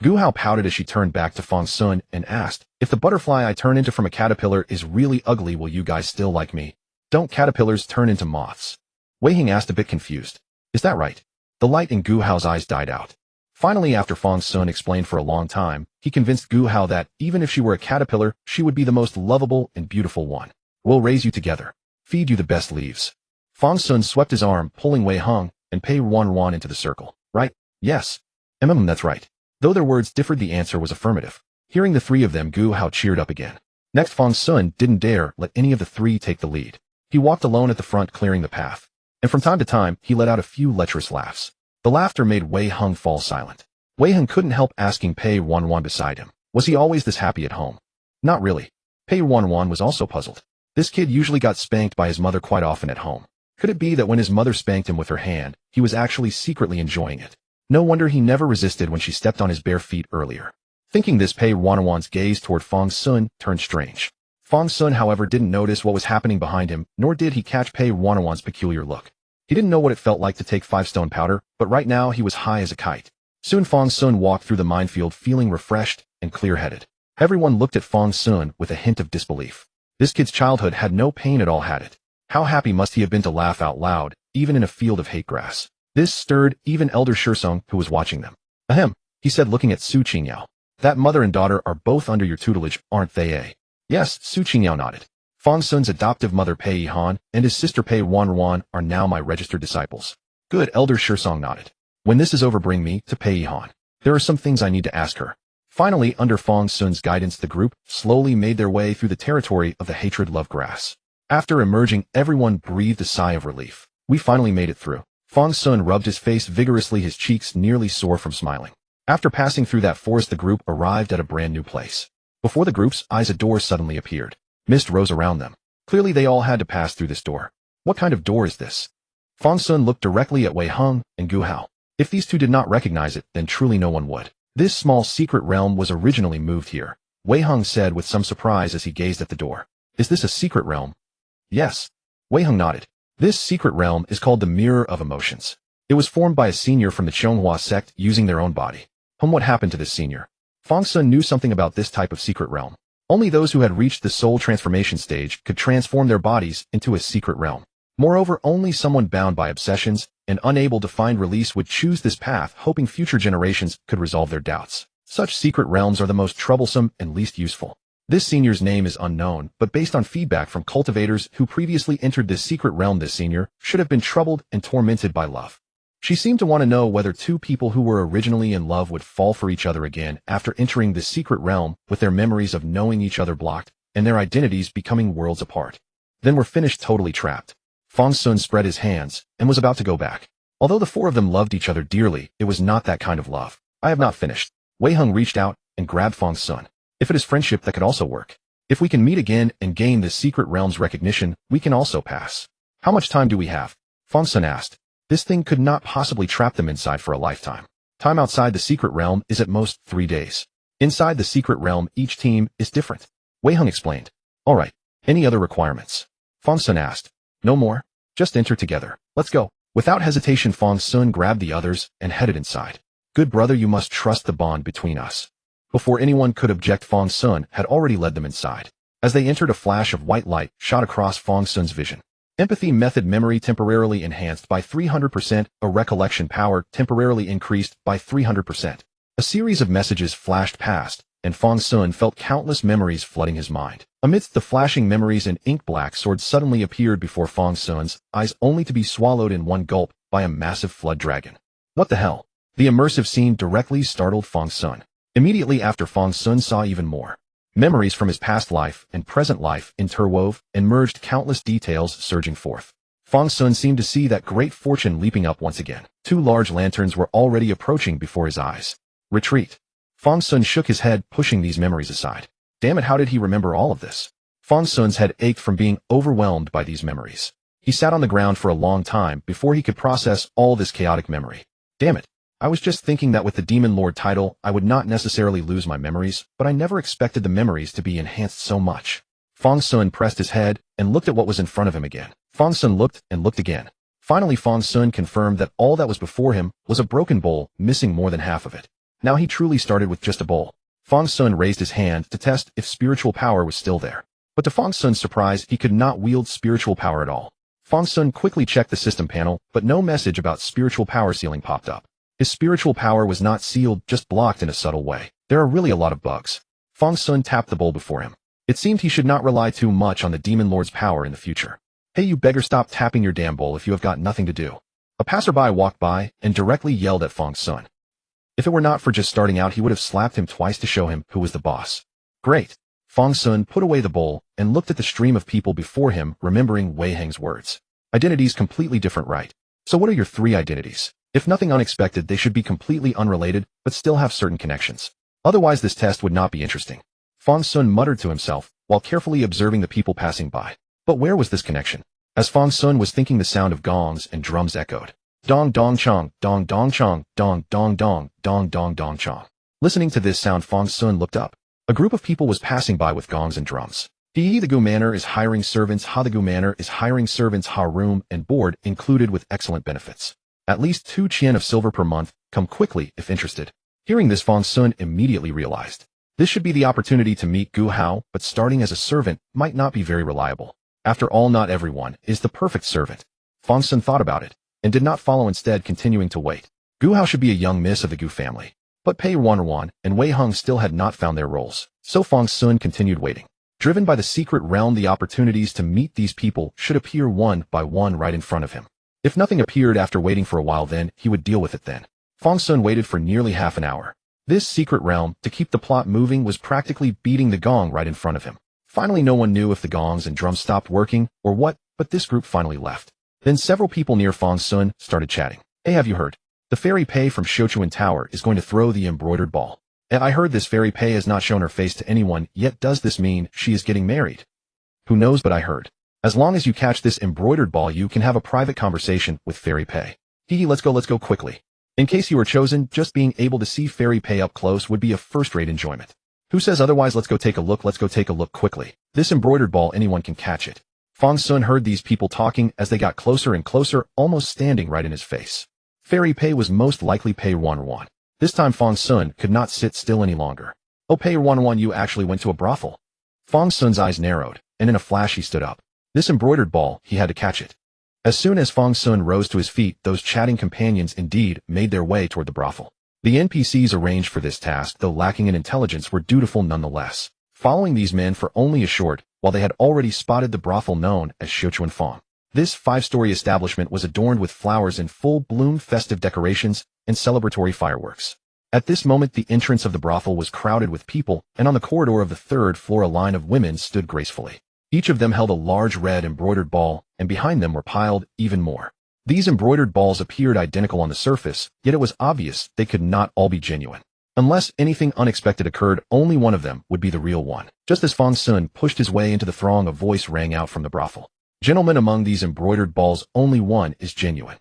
A: Gu Hao pouted as she turned back to Fang Xun and asked, "If the butterfly I turn into from a caterpillar is really ugly, will you guys still like me? Don't caterpillars turn into moths?" Wei Heng asked, a bit confused. "Is that right?" The light in Gu Hao's eyes died out. Finally, after Fang Xun explained for a long time, he convinced Gu Hao that, even if she were a caterpillar, she would be the most lovable and beautiful one. "We'll raise you together. Feed you the best leaves." Fang Xun swept his arm, pulling Wei Heng and Pei Ruanruan into the circle. "Right? Yes. That's right." Though their words differed, the answer was affirmative. Hearing the three of them, Gu Hao cheered up again. Next, Fang Xun didn't dare let any of the three take the lead. He walked alone at the front, clearing the path. And from time to time, he let out a few lecherous laughs. The laughter made Wei Heng fall silent. Wei Heng couldn't help asking Pei Ruanruan beside him, was he always this happy at home? Not really. Pei Pei Ruanruan was also puzzled. This kid usually got spanked by his mother quite often at home. Could it be that when his mother spanked him with her hand, he was actually secretly enjoying it? No wonder he never resisted when she stepped on his bare feet earlier. Thinking this, Pei Ruanruan's gaze toward Fang Xun turned strange. Fang Xun, however, didn't notice what was happening behind him, nor did he catch Pei Ruanruan's peculiar look. He didn't know what it felt like to take 5 stone powder, but right now he was high as a kite. Soon Fang Xun walked through the minefield feeling refreshed and clear-headed. Everyone looked at Fang Xun with a hint of disbelief. This kid's childhood had no pain at all, had it? How happy must he have been to laugh out loud, even in a field of hate grass. This stirred even Elder Shisong, who was watching them. Ahem, he said, looking at Su Qingyao. That mother and daughter are both under your tutelage, aren't they, eh? Yes, Su Qingyao nodded. Fang Xun's adoptive mother Pei Yihan and his sister Pei Ruanruan are now my registered disciples. Good, Elder Shisong nodded. When this is over, bring me to Pei Yihan. There are some things I need to ask her. Finally, under Fang Xun's guidance, the group slowly made their way through the territory of the hatred-love grass. After emerging, everyone breathed a sigh of relief. We finally made it through. Fang Xun rubbed his face vigorously, his cheeks nearly sore from smiling. After passing through that forest, the group arrived at a brand new place. Before the group's eyes, a door suddenly appeared. Mist rose around them. Clearly they all had to pass through this door. What kind of door is this? Fang Xun looked directly at Wei Heng and Gu Hao. If these two did not recognize it, then truly no one would. This small secret realm was originally moved here, Wei Heng said with some surprise as he gazed at the door. Is this a secret realm? Yes. Wei Heng nodded. This secret realm is called the Mirror of Emotions. It was formed by a senior from the Chonghua sect using their own body. What happened to this senior? Fang Xun knew something about this type of secret realm. Only those who had reached the soul transformation stage could transform their bodies into a secret realm. Moreover, only someone bound by obsessions and unable to find release would choose this path, hoping future generations could resolve their doubts. Such secret realms are the most troublesome and least useful. This senior's name is unknown, but based on feedback from cultivators who previously entered this secret realm, this senior should have been troubled and tormented by love. She seemed to want to know whether two people who were originally in love would fall for each other again after entering this secret realm, with their memories of knowing each other blocked and their identities becoming worlds apart. Then were finished totally trapped. Fang Xun spread his hands and was about to go back. Although the four of them loved each other dearly, it was not that kind of love. I have not finished. Wei Heng reached out and grabbed Fang Xun. If it is friendship, that could also work. If we can meet again and gain this secret realm's recognition, we can also pass. How much time do we have? Fang Xun asked. This thing could not possibly trap them inside for a lifetime. Time outside the secret realm is at most 3 days. Inside the secret realm, each team is different. Wei Heng explained. All right. Any other requirements? Fang Xun asked. No more. Just enter together. Let's go. Without hesitation, Fang Xun grabbed the others and headed inside. Good brother, you must trust the bond between us. Before anyone could object, Fang Xun had already led them inside. As they entered, a flash of white light shot across Fang Xun's vision. Empathy method memory temporarily enhanced by 300%, a recollection power temporarily increased by 300%. A series of messages flashed past, and Fang Xun felt countless memories flooding his mind. Amidst the flashing memories, an ink-black sword suddenly appeared before Fang Xun's eyes, only to be swallowed in one gulp by a massive flood dragon. What the hell? The immersive scene directly startled Fang Xun. Immediately after, Fang Xun saw even more. Memories from his past life and present life interwove and merged, countless details surging forth. Fang Xun seemed to see that great fortune leaping up once again. 2 large lanterns were already approaching before his eyes. Retreat. Fang Xun shook his head, pushing these memories aside. Damn it, how did he remember all of this? Fang Xun's head ached from being overwhelmed by these memories. He sat on the ground for a long time before he could process all this chaotic memory. Damn it. I was just thinking that with the Demon Lord title, I would not necessarily lose my memories, but I never expected the memories to be enhanced so much. Fang Xun pressed his head and looked at what was in front of him again. Fang Xun looked and looked again. Finally, Fang Xun confirmed that all that was before him was a broken bowl, missing more than half of it. Now he truly started with just a bowl. Fang Xun raised his hand to test if spiritual power was still there. But to Fang Xun's surprise, he could not wield spiritual power at all. Fang Xun quickly checked the system panel, but no message about spiritual power sealing popped up. His spiritual power was not sealed, just blocked in a subtle way. There are really a lot of bugs. Fang Xun tapped the bowl before him. It seemed he should not rely too much on the Demon Lord's power in the future. Hey, you beggar, stop tapping your damn bowl if you have got nothing to do. A passerby walked by and directly yelled at Fang Xun. If it were not for just starting out, he would have slapped him twice to show him who was the boss. Great. Fang Xun put away the bowl and looked at the stream of people before him, remembering Wei Heng's words. Identities completely different, right? So what are your 3 identities? If nothing unexpected, they should be completely unrelated, but still have certain connections. Otherwise, this test would not be interesting. Fang Xun muttered to himself, while carefully observing the people passing by. But where was this connection? As Fang Xun was thinking, the sound of gongs and drums echoed. Dong dong chong, dong dong chong, dong dong dong, dong dong dong chong. Listening to this sound, Fang Xun looked up. A group of people was passing by with gongs and drums. The Gu Manor is hiring servants. Ha, the Gu Manor is hiring servants. Ha, room and board included with excellent benefits. At least 2 qian of silver per month. Come quickly if interested. Hearing this, Fang Xun immediately realized this should be the opportunity to meet Gu Hao, but starting as a servant might not be very reliable. After all, not everyone is the perfect servant. Fang Xun thought about it and did not follow, instead continuing to wait. Gu Hao should be a young miss of the Gu family. But Pei Ruanruan and Wei Heng still had not found their roles, so Fang Xun continued waiting. Driven by the secret realm, the opportunities to meet these people should appear one by one right in front of him. If nothing appeared after waiting for a while, then he would deal with it then. Fang Xun waited for nearly half an hour. This secret realm, to keep the plot moving, was practically beating the gong right in front of him. Finally, no one knew if the gongs and drums stopped working or what, but this group finally left. Then several people near Fang Xun started chatting. Hey, have you heard? The fairy Pei from Shochuan Tower is going to throw the embroidered ball. I heard this fairy Pei has not shown her face to anyone yet. Does this mean she is getting married? Who knows, but I heard. As long as you catch this embroidered ball, you can have a private conversation with fairy Pei. Let's go quickly. In case you were chosen, just being able to see fairy Pei up close would be a first-rate enjoyment. Who says otherwise? Let's go take a look quickly. This embroidered ball, anyone can catch it. Fang Xun heard these people talking as they got closer and closer, almost standing right in his face. Fairy Pei was most likely Pei Ruanruan. This time Fang Xun could not sit still any longer. Oh, Pei Ruanruan, you actually went to a brothel. Fang Xun's eyes narrowed, and in a flash he stood up. This embroidered ball, he had to catch it. As soon as Fang Xun rose to his feet, those chatting companions indeed made their way toward the brothel. The NPCs arranged for this task, though lacking in intelligence, were dutiful nonetheless, following these men for only a short while they had already spotted the brothel known as Shochuan Fang. This 5-story establishment was adorned with flowers in full bloom, festive decorations, and celebratory fireworks. At this moment, the entrance of the brothel was crowded with people, and on the corridor of the 3rd floor a line of women stood gracefully. Each of them held a large red embroidered ball, and behind them were piled even more. These embroidered balls appeared identical on the surface, yet it was obvious they could not all be genuine. Unless anything unexpected occurred, only one of them would be the real one. Just as Fang Xun pushed his way into the throng, a voice rang out from the brothel. Gentlemen, among these embroidered balls, only one is genuine.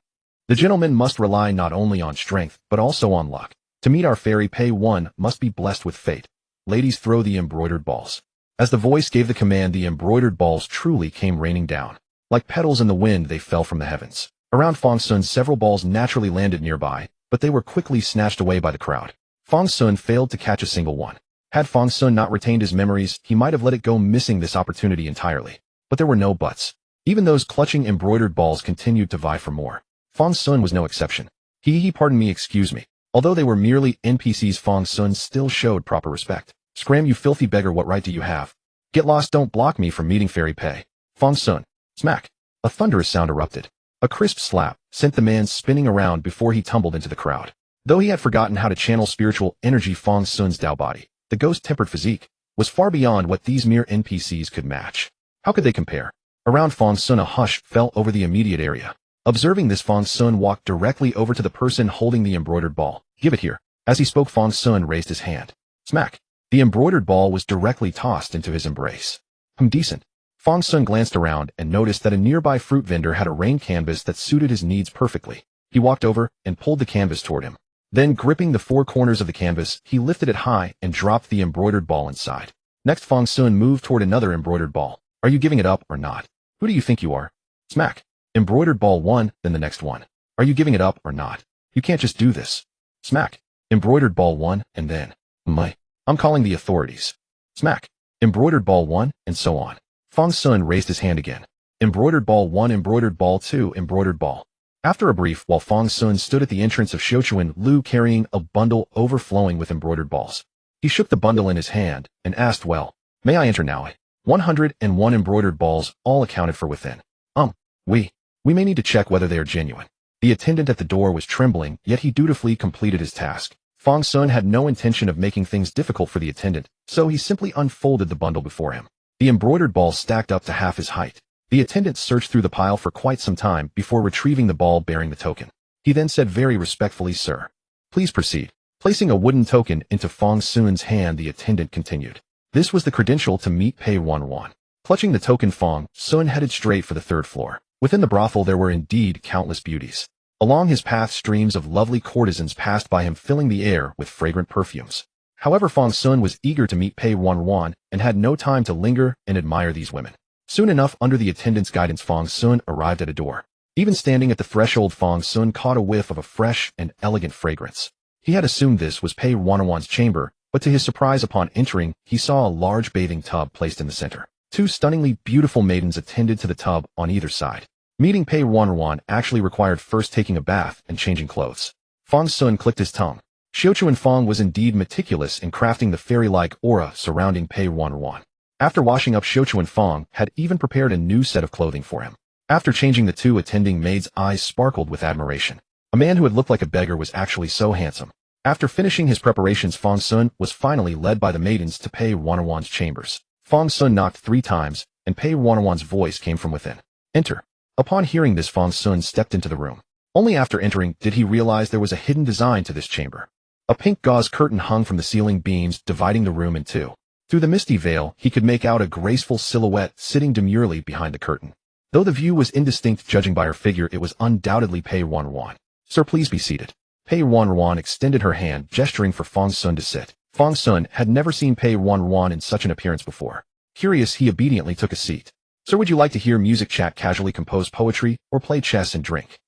A: The gentleman must rely not only on strength, but also on luck. To meet our fairy Pei, one must be blessed with fate. Ladies, throw the embroidered balls. As the voice gave the command, the embroidered balls truly came raining down. Like petals in the wind, they fell from the heavens. Around Fang Xun, several balls naturally landed nearby, but they were quickly snatched away by the crowd. Fang Xun failed to catch a single one. Had Fang Xun not retained his memories, he might have let it go, missing this opportunity entirely. But there were no buts. Even those clutching embroidered balls continued to vie for more. Fang Xun was no exception. Pardon me, excuse me. Although they were merely NPCs, Fang Xun still showed proper respect. Scram, you filthy beggar, what right do you have? Get lost, don't block me from meeting fairy Pei. Fang Xun. Smack. A thunderous sound erupted. A crisp slap sent the man spinning around before he tumbled into the crowd. Though he had forgotten how to channel spiritual energy, Fang Xun's Dao body, the ghost-tempered physique, was far beyond what these mere NPCs could match. How could they compare? Around Fang Xun, a hush fell over the immediate area. Observing this, Fang Xun walked directly over to the person holding the embroidered ball. Give it here. As he spoke, Fang Xun raised his hand. Smack. The embroidered ball was directly tossed into his embrace. Decent. Fang Xun glanced around and noticed that a nearby fruit vendor had a rain canvas that suited his needs perfectly. He walked over and pulled the canvas toward him. Then, gripping the 4 corners of the canvas, he lifted it high and dropped the embroidered ball inside. Next, Fang Xun moved toward another embroidered ball. Are you giving it up or not? Who do you think you are? Smack. Embroidered ball 1, then the next one. Are you giving it up or not? You can't just do this. Smack. Embroidered ball 1, and then. I'm calling the authorities. Smack. Embroidered ball 1, and so on. Fang Xun raised his hand again. Embroidered ball 1, embroidered ball 2, embroidered ball. After a brief while, Fang Xun stood at the entrance of Shochuan Lu carrying a bundle overflowing with embroidered balls. He shook the bundle in his hand and asked, well, may I enter now? 101 embroidered balls, all accounted for within. We may need to check whether they are genuine. The attendant at the door was trembling, yet he dutifully completed his task. Fang Xun had no intention of making things difficult for the attendant, so he simply unfolded the bundle before him. The embroidered balls stacked up to half his height. The attendant searched through the pile for quite some time before retrieving the ball bearing the token. He then said very respectfully, sir, please proceed. Placing a wooden token into Fang Xun's hand, the attendant continued. This was the credential to meet Pei Ruanruan. Clutching the token, Fang Xun headed straight for the third floor. Within the brothel there were indeed countless beauties. Along his path streams of lovely courtesans passed by him, filling the air with fragrant perfumes. However, Fang Xun was eager to meet Pei Ruanruan and had no time to linger and admire these women. Soon enough, under the attendant's guidance, Fang Xun arrived at a door. Even standing at the threshold, Fang Xun caught a whiff of a fresh and elegant fragrance. He had assumed this was Pei Ruanruan's chamber, but to his surprise upon entering, he saw a large bathing tub placed in the center. Two stunningly beautiful maidens attended to the tub on either side. Meeting Pei Ruanruan actually required first taking a bath and changing clothes. Fang Xun clicked his tongue. Xiuchuan Fang was indeed meticulous in crafting the fairy-like aura surrounding Pei Ruanruan. After washing up, Xiuchuan Fang had even prepared a new set of clothing for him. After changing, the two attending maids' eyes sparkled with admiration. A man who had looked like a beggar was actually so handsome. After finishing his preparations, Fang Xun was finally led by the maidens to Pei Ruanruan's chambers. Fang Xun knocked 3 times, and Pei Ruanruan's voice came from within. Enter. Upon hearing this, Fang Xun stepped into the room. Only after entering did he realize there was a hidden design to this chamber. A pink gauze curtain hung from the ceiling beams, dividing the room in two. Through the misty veil, he could make out a graceful silhouette sitting demurely behind the curtain. Though the view was indistinct, judging by her figure, it was undoubtedly Pei Ruanruan. Sir, please be seated. Pei Ruanruan extended her hand, gesturing for Fang Xun to sit. Fang Xun had never seen Pei Ruanruan in such an appearance before. Curious, he obediently took a seat. Sir, would you like to hear music, chat, casually compose poetry, or play chess and drink?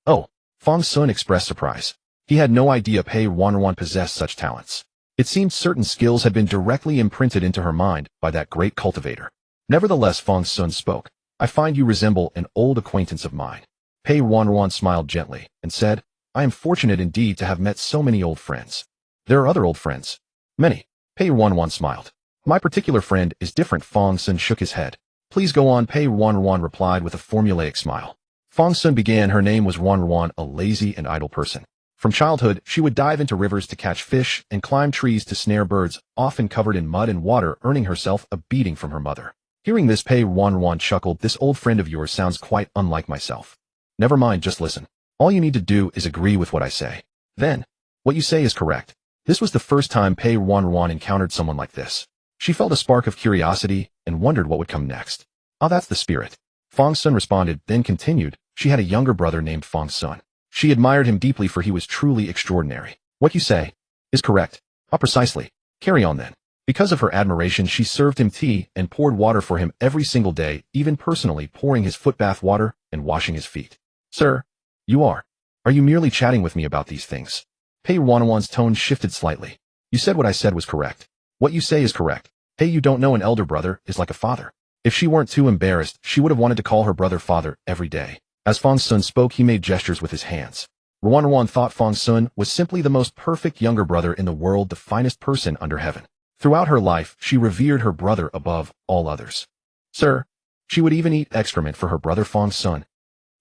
A: Oh, Fang Xun expressed surprise. He had no idea Pei Ruanruan possessed such talents. It seemed certain skills had been directly imprinted into her mind by that great cultivator. Nevertheless, Fang Xun spoke. I find you resemble an old acquaintance of mine. Pei Ruanruan smiled gently and said, I am fortunate indeed to have met so many old friends. There are other old friends. Many. Pei Ruanruan smiled. My particular friend is different. Fang Xun shook his head. Please go on, Pei Ruanruan replied with a formulaic smile. Fang Xun began. Her name was Ruanruan, a lazy and idle person. From childhood, she would dive into rivers to catch fish and climb trees to snare birds, often covered in mud and water, earning herself a beating from her mother. Hearing this, Pei Ruanruan chuckled. This old friend of yours sounds quite unlike myself. Never mind, just listen. All you need to do is agree with what I say. Then, what you say is correct. This was the first time Pei Ruanruan encountered someone like this. She felt a spark of curiosity and wondered what would come next. Ah, that's the spirit. Fang Xun responded, then continued, she had a younger brother named Fang Xun. She admired him deeply, for he was truly extraordinary. What you say is correct. Ah, precisely. Carry on then. Because of her admiration, she served him tea and poured water for him every single day, even personally pouring his foot bath water and washing his feet. Sir, you are you merely chatting with me about these things? Pei Ruanruan's tone shifted slightly. You said what I said was correct. What you say is correct. Hey, you don't know an elder brother is like a father. If she weren't too embarrassed, she would have wanted to call her brother father every day. As Fang Xun spoke, he made gestures with his hands. Ruanruan thought Fang Xun was simply the most perfect younger brother in the world, the finest person under heaven. Throughout her life, she revered her brother above all others. Sir, she would even eat excrement for her brother Fang Xun.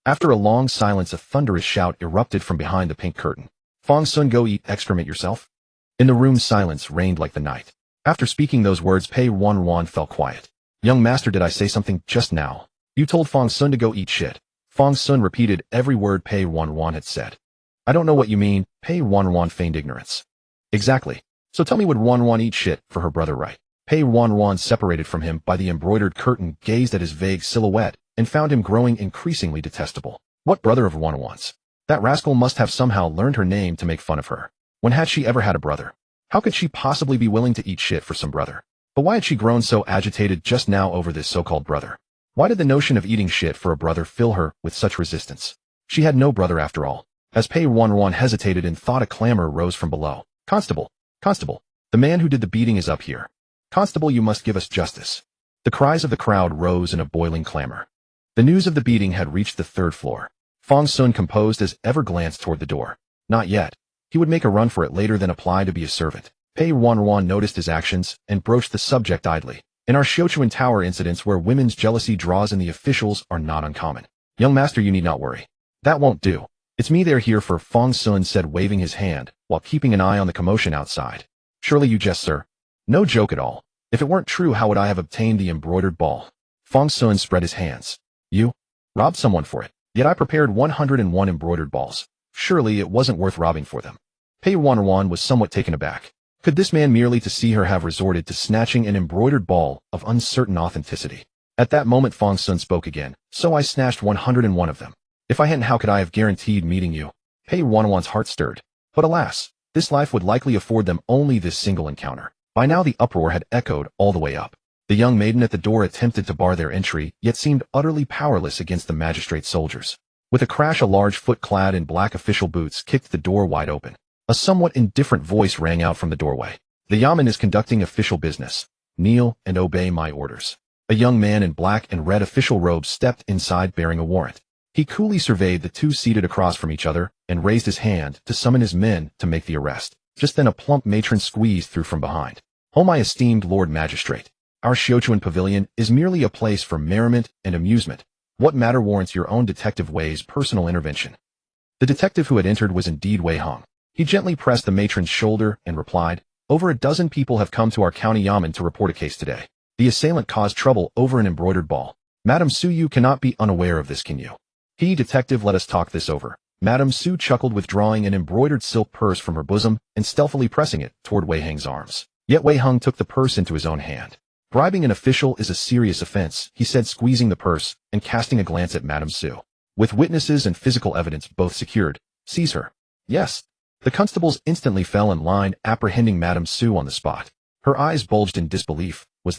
A: After a long silence, a thunderous shout erupted from behind the pink curtain. Fang Xun, go eat excrement yourself? In the room, silence reigned like the night. After speaking those words, Pei Ruanruan fell quiet. Young master, did I say something just now? You told Fang Xun to go eat shit. Fang Xun repeated every word Pei Ruanruan had said. I don't know what you mean. Pei Ruanruan feigned ignorance. Exactly. So tell me, would Ruanruan eat shit for her brother, right? Pei Ruanruan, separated from him by the embroidered curtain, gazed at his vague silhouette and found him growing increasingly detestable. What brother of Ruanruan's? That rascal must have somehow learned her name to make fun of her. When had she ever had a brother? How could she possibly be willing to eat shit for some brother? But why had she grown so agitated just now over this so-called brother? Why did the notion of eating shit for a brother fill her with such resistance? She had no brother after all. As Pei Ruanruan hesitated in thought, a clamor rose from below. Constable! Constable! The man who did the beating is up here. Constable, you must give us justice. The cries of the crowd rose in a boiling clamor. The news of the beating had reached the 3rd floor. Fang Xun, composed as ever, glanced toward the door. Not yet. He would make a run for it later, then apply to be a servant. Pei Ruanruan noticed his actions and broached the subject idly. In our Xiuchuan Tower incidents where women's jealousy draws in the officials are not uncommon. Young master, you need not worry. That won't do. It's me they're here for, Fang Xun said, waving his hand, while keeping an eye on the commotion outside. Surely you jest, sir. No joke at all. If it weren't true, how would I have obtained the embroidered ball? Fang Xun spread his hands. You robbed someone for it. Yet I prepared 101 embroidered balls. Surely it wasn't worth robbing for them. Pei Ruanruan was somewhat taken aback. Could this man merely to see her have resorted to snatching an embroidered ball of uncertain authenticity? At that moment Fang Xun spoke again. So I snatched 101 of them. If I hadn't, how could I have guaranteed meeting you? Pei Ruanruan's heart stirred. But alas, this life would likely afford them only this single encounter. By now the uproar had echoed all the way up. The young maiden at the door attempted to bar their entry, yet seemed utterly powerless against the magistrate's soldiers. With a crash, a large foot clad in black official boots kicked the door wide open. A somewhat indifferent voice rang out from the doorway. The Yamen is conducting official business. Kneel and obey my orders. A young man in black and red official robes stepped inside bearing a warrant. He coolly surveyed the two seated across from each other and raised his hand to summon his men to make the arrest. Just then a plump matron squeezed through from behind. "Oh, my esteemed Lord Magistrate, our Xiaochuan Pavilion is merely a place for merriment and amusement. What matter warrants your own detective Wei's personal intervention?" The detective who had entered was indeed Wei Hong. He gently pressed the matron's shoulder and replied, "Over a dozen people have come to our county yamen to report a case today. The assailant caused trouble over an embroidered ball. Madam Su, you cannot be unaware of this, can you?" Detective, let us talk this over." Madam Su chuckled, withdrawing an embroidered silk purse from her bosom and stealthily pressing it toward Wei Hong's arms. Yet Wei Hong took the purse into his own hand. "Bribing an official is a serious offense," he said, squeezing the purse and casting a glance at Madam Su. "With witnesses and physical evidence both secured, seize her." "Yes." The constables instantly fell in line, apprehending Madam Su on the spot. Her eyes bulged in disbelief. Is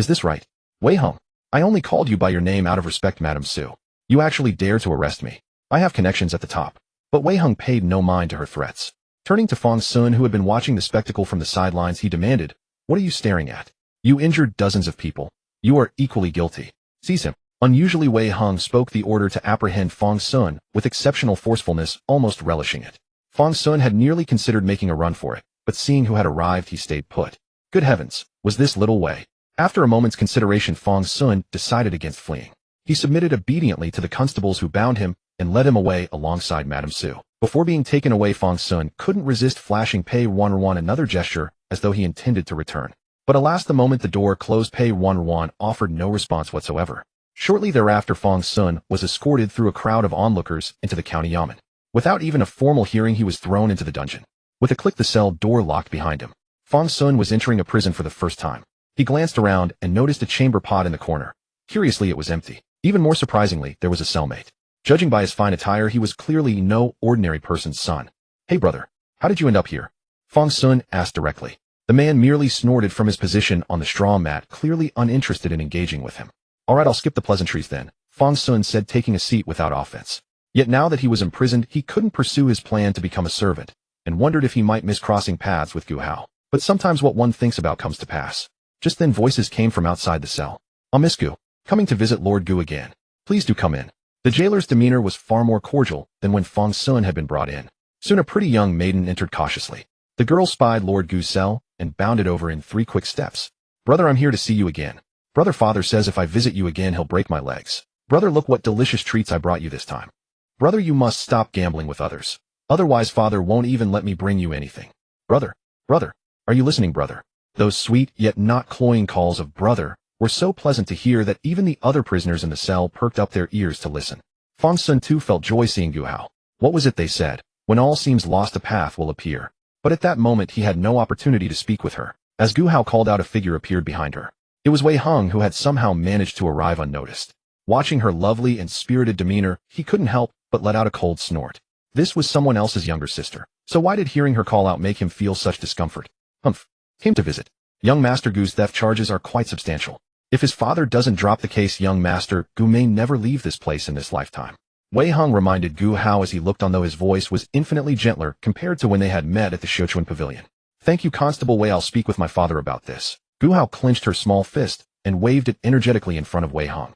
A: this right? Wei Hong, I only called you by your name out of respect, Madam Su. You actually dare to arrest me. I have connections at the top. But Wei Hong paid no mind to her threats. Turning to Fang Xun, who had been watching the spectacle from the sidelines, he demanded, "What are you staring at? You injured dozens of people. You are equally guilty. Seize him." Unusually, Wei Hong spoke the order to apprehend Fang Xun with exceptional forcefulness, almost relishing it. Fang Xun had nearly considered making a run for it, but seeing who had arrived, he stayed put. Good heavens, was this little Wei? After a moment's consideration, Fang Xun decided against fleeing. He submitted obediently to the constables who bound him and led him away alongside Madam Su. Before being taken away, Fang Xun couldn't resist flashing Pei Ruanruan another gesture as though he intended to return. But alas, the moment the door closed, Pei Ruanruan offered no response whatsoever. Shortly thereafter, Fang Xun was escorted through a crowd of onlookers into the county yamen. Without even a formal hearing, he was thrown into the dungeon. With a click, the cell door locked behind him. Fang Xun was entering a prison for the first time. He glanced around and noticed a chamber pot in the corner. Curiously, it was empty. Even more surprisingly, there was a cellmate. Judging by his fine attire, he was clearly no ordinary person's son. "Hey brother, how did you end up here?" Fang Xun asked directly. The man merely snorted from his position on the straw mat, clearly uninterested in engaging with him. "All right, I'll skip the pleasantries then," Fang Xun said, taking a seat without offense. Yet now that he was imprisoned, he couldn't pursue his plan to become a servant, and wondered if he might miss crossing paths with Gu Hao. But sometimes what one thinks about comes to pass. Just then voices came from outside the cell. "Oh, Miss Gu, coming to visit Lord Gu again. Please do come in." The jailer's demeanor was far more cordial than when Fang Xun had been brought in. Soon a pretty young maiden entered cautiously. The girl spied Lord Gu's cell and bounded over in 3 quick steps. "Brother, I'm here to see you again. Brother, father says if I visit you again, he'll break my legs. Brother, look what delicious treats I brought you this time. Brother, you must stop gambling with others. Otherwise, father won't even let me bring you anything. Brother, brother, are you listening, brother?" Those sweet yet not cloying calls of brother were so pleasant to hear that even the other prisoners in the cell perked up their ears to listen. Fang Xun too felt joy seeing Gu Hao. What was it they said? When all seems lost, a path will appear. But at that moment he had no opportunity to speak with her. As Gu Hao called out, a figure appeared behind her. It was Wei Hong, who had somehow managed to arrive unnoticed. Watching her lovely and spirited demeanor, he couldn't help but let out a cold snort. This was someone else's younger sister. So why did hearing her call out make him feel such discomfort? Humph. Came to visit. Young Master Gu's theft charges are quite substantial. If his father doesn't drop the case, young Master Gu may never leave this place in this lifetime. Wei Hong reminded Gu Hao as he looked on, though his voice was infinitely gentler compared to when they had met at the Xiaochuan Pavilion. "Thank you, Constable Wei. I'll speak with my father about this." Gu Hao clenched her small fist and waved it energetically in front of Wei Hong.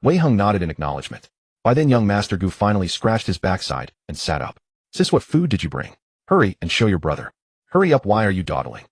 A: Wei Hong nodded in acknowledgement. By then young Master Gu finally scratched his backside and sat up. "Sis, what food did you bring? Hurry and show your brother. Hurry up, why are you dawdling?"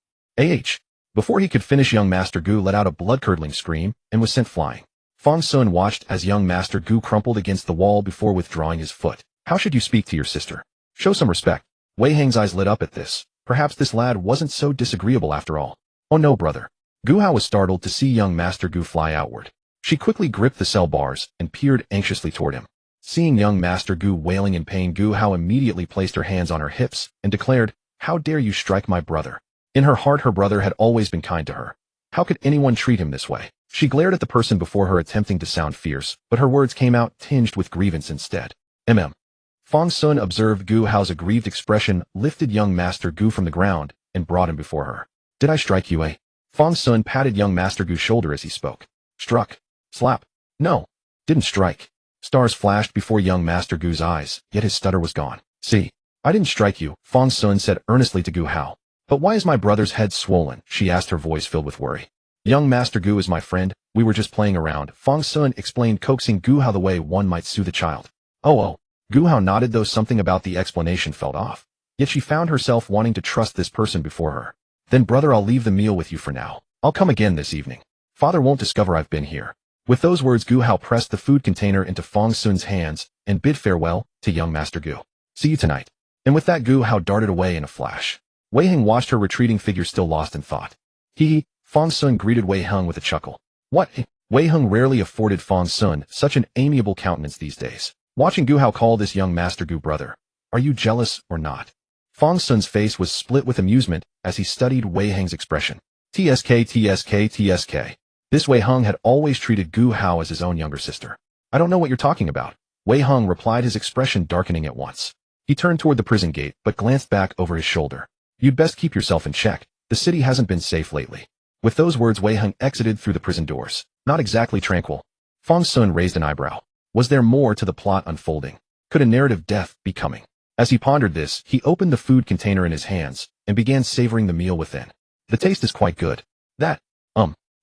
A: Before he could finish, young Master Gu let out a blood-curdling scream and was sent flying. Fang Xun watched as young Master Gu crumpled against the wall before withdrawing his foot. "How should you speak to your sister? Show some respect." Wei Hong's eyes lit up at this. Perhaps this lad wasn't so disagreeable after all. "Oh no, brother." Gu Hao was startled to see young Master Gu fly outward. She quickly gripped the cell bars and peered anxiously toward him. Seeing young Master Gu wailing in pain, Gu Hao immediately placed her hands on her hips and declared, How dare you strike my brother? In her heart, her brother had always been kind to her. How could anyone treat him this way? She glared at the person before her, attempting to sound fierce, but her words came out tinged with grievance instead. Fang Xun observed Gu Hao's aggrieved expression, lifted young Master Gu from the ground, and brought him before her. Did I strike you, eh? Fang Xun patted young Master Gu's shoulder as he spoke. Struck. Slap. No. Didn't strike. Stars flashed before young Master Gu's eyes, yet his stutter was gone. See, I didn't strike you, Fang Xun said earnestly to Gu Hao. But why is my brother's head swollen? She asked, her voice filled with worry. Young Master Gu is my friend, we were just playing around, Fang Xun explained, coaxing Gu Hao the way one might soothe a child. Oh. Gu Hao nodded, though something about the explanation felt off. Yet she found herself wanting to trust this person before her. Then brother, I'll leave the meal with you for now. I'll come again this evening. Father won't discover I've been here. With those words, Gu Hao pressed the food container into Fang Xun's hands and bid farewell to young Master Gu. See you tonight. And with that, Gu Hao darted away in a flash. Wei Heng watched her retreating figure, still lost in thought. Hee, Fang Xun greeted Wei Heng with a chuckle. What? Wei Heng rarely afforded Fang Xun such an amiable countenance these days. Watching Gu Hao call this young Master Gu brother. Are you jealous or not? Fang Xun's face was split with amusement as he studied Wei Heng's expression. TSK. This Wei Heng had always treated Gu Hao as his own younger sister. I don't know what you're talking about, Wei Heng replied, his expression darkening at once. He turned toward the prison gate, but glanced back over his shoulder. You'd best keep yourself in check. The city hasn't been safe lately. With those words, Wei Heng exited through the prison doors. Not exactly tranquil. Fang Xun raised an eyebrow. Was there more to the plot unfolding? Could a narrative death be coming? As he pondered this, he opened the food container in his hands and began savoring the meal within. The taste is quite good.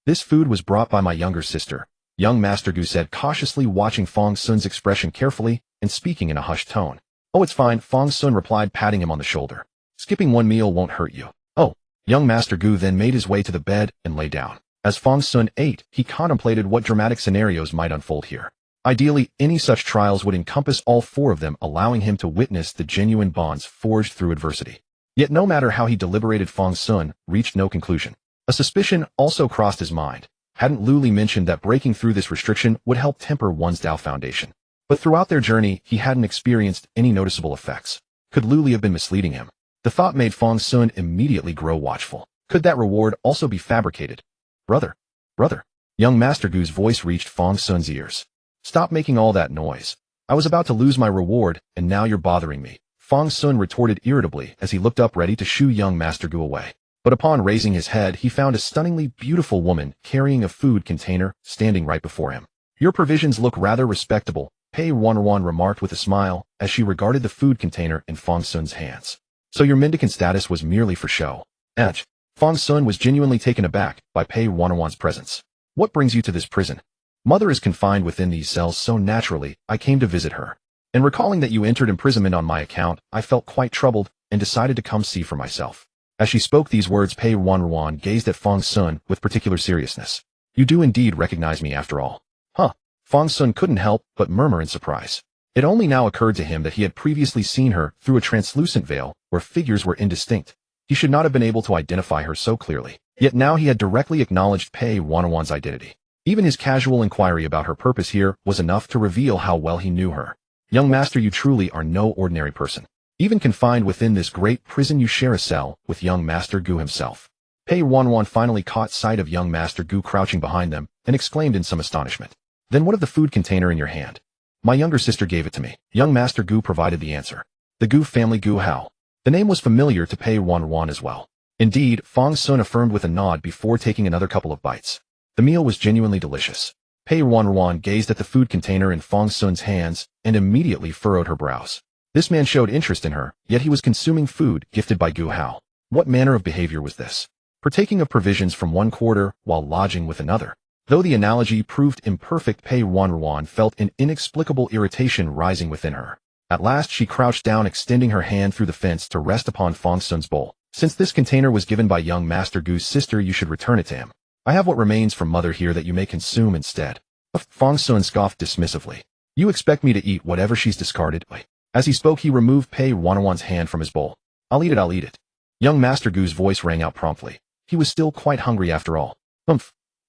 A: This food was brought by my younger sister, young Master Gu said, cautiously watching Fang Xun's expression carefully and speaking in a hushed tone. Oh, it's fine, Fang Xun replied, patting him on the shoulder. Skipping one meal won't hurt you. Oh. Young Master Gu then made his way to the bed and lay down. As Fang Xun ate, he contemplated what dramatic scenarios might unfold here. Ideally, any such trials would encompass all four of them, allowing him to witness the genuine bonds forged through adversity. Yet no matter how he deliberated, Fang Xun reached no conclusion. A suspicion also crossed his mind. Hadn't Lu Li mentioned that breaking through this restriction would help temper one's Tao foundation? But throughout their journey, he hadn't experienced any noticeable effects. Could Lu Li have been misleading him? The thought made Fang Xun immediately grow watchful. Could that reward also be fabricated? Brother. Young Master Gu's voice reached Fang Xun's ears. Stop making all that noise. I was about to lose my reward, and now you're bothering me, Fang Xun retorted irritably as he looked up, ready to shoo young Master Gu away. But upon raising his head, he found a stunningly beautiful woman carrying a food container standing right before him. Your provisions look rather respectable, Pei Ruanruan remarked with a smile as she regarded the food container in Fang Xun's hands. So your mendicant status was merely for show. Fang Xun was genuinely taken aback by Pei Ruanruan's presence. What brings you to this prison? Mother is confined within these cells, so naturally, I came to visit her. And recalling that you entered imprisonment on my account, I felt quite troubled and decided to come see for myself. As she spoke these words, Pei Ruanruan gazed at Fang Xun with particular seriousness. You do indeed recognize me after all. Huh. Fang Xun couldn't help but murmur in surprise. It only now occurred to him that he had previously seen her through a translucent veil where figures were indistinct. He should not have been able to identify her so clearly. Yet now he had directly acknowledged Pei Ruanruan's identity. Even his casual inquiry about her purpose here was enough to reveal how well he knew her. Young master, you truly are no ordinary person. Even confined within this great prison, you share a cell with young Master Gu himself. Pei Ruanruan finally caught sight of young Master Gu crouching behind them and exclaimed in some astonishment. Then what of the food container in your hand? My younger sister gave it to me. Young Master Gu provided the answer. The Gu family, Gu Hao. The name was familiar to Pei Ruanruan as well. Indeed, Fang Xun affirmed with a nod before taking another couple of bites. The meal was genuinely delicious. Pei Ruanruan gazed at the food container in Fang Xun's hands and immediately furrowed her brows. This man showed interest in her, yet he was consuming food gifted by Gu Hao. What manner of behavior was this? Partaking of provisions from one quarter while lodging with another. Though the analogy proved imperfect, Pei Ruanruan felt an inexplicable irritation rising within her. At last she crouched down, extending her hand through the fence to rest upon Fang Xun's bowl. Since this container was given by young Master Gu's sister, you should return it to him. I have what remains from mother here that you may consume instead. Fang Xun scoffed dismissively. You expect me to eat whatever she's discarded? As he spoke, he removed Pei Ruanruan's hand from his bowl. I'll eat it. Young Master Gu's voice rang out promptly. He was still quite hungry after all.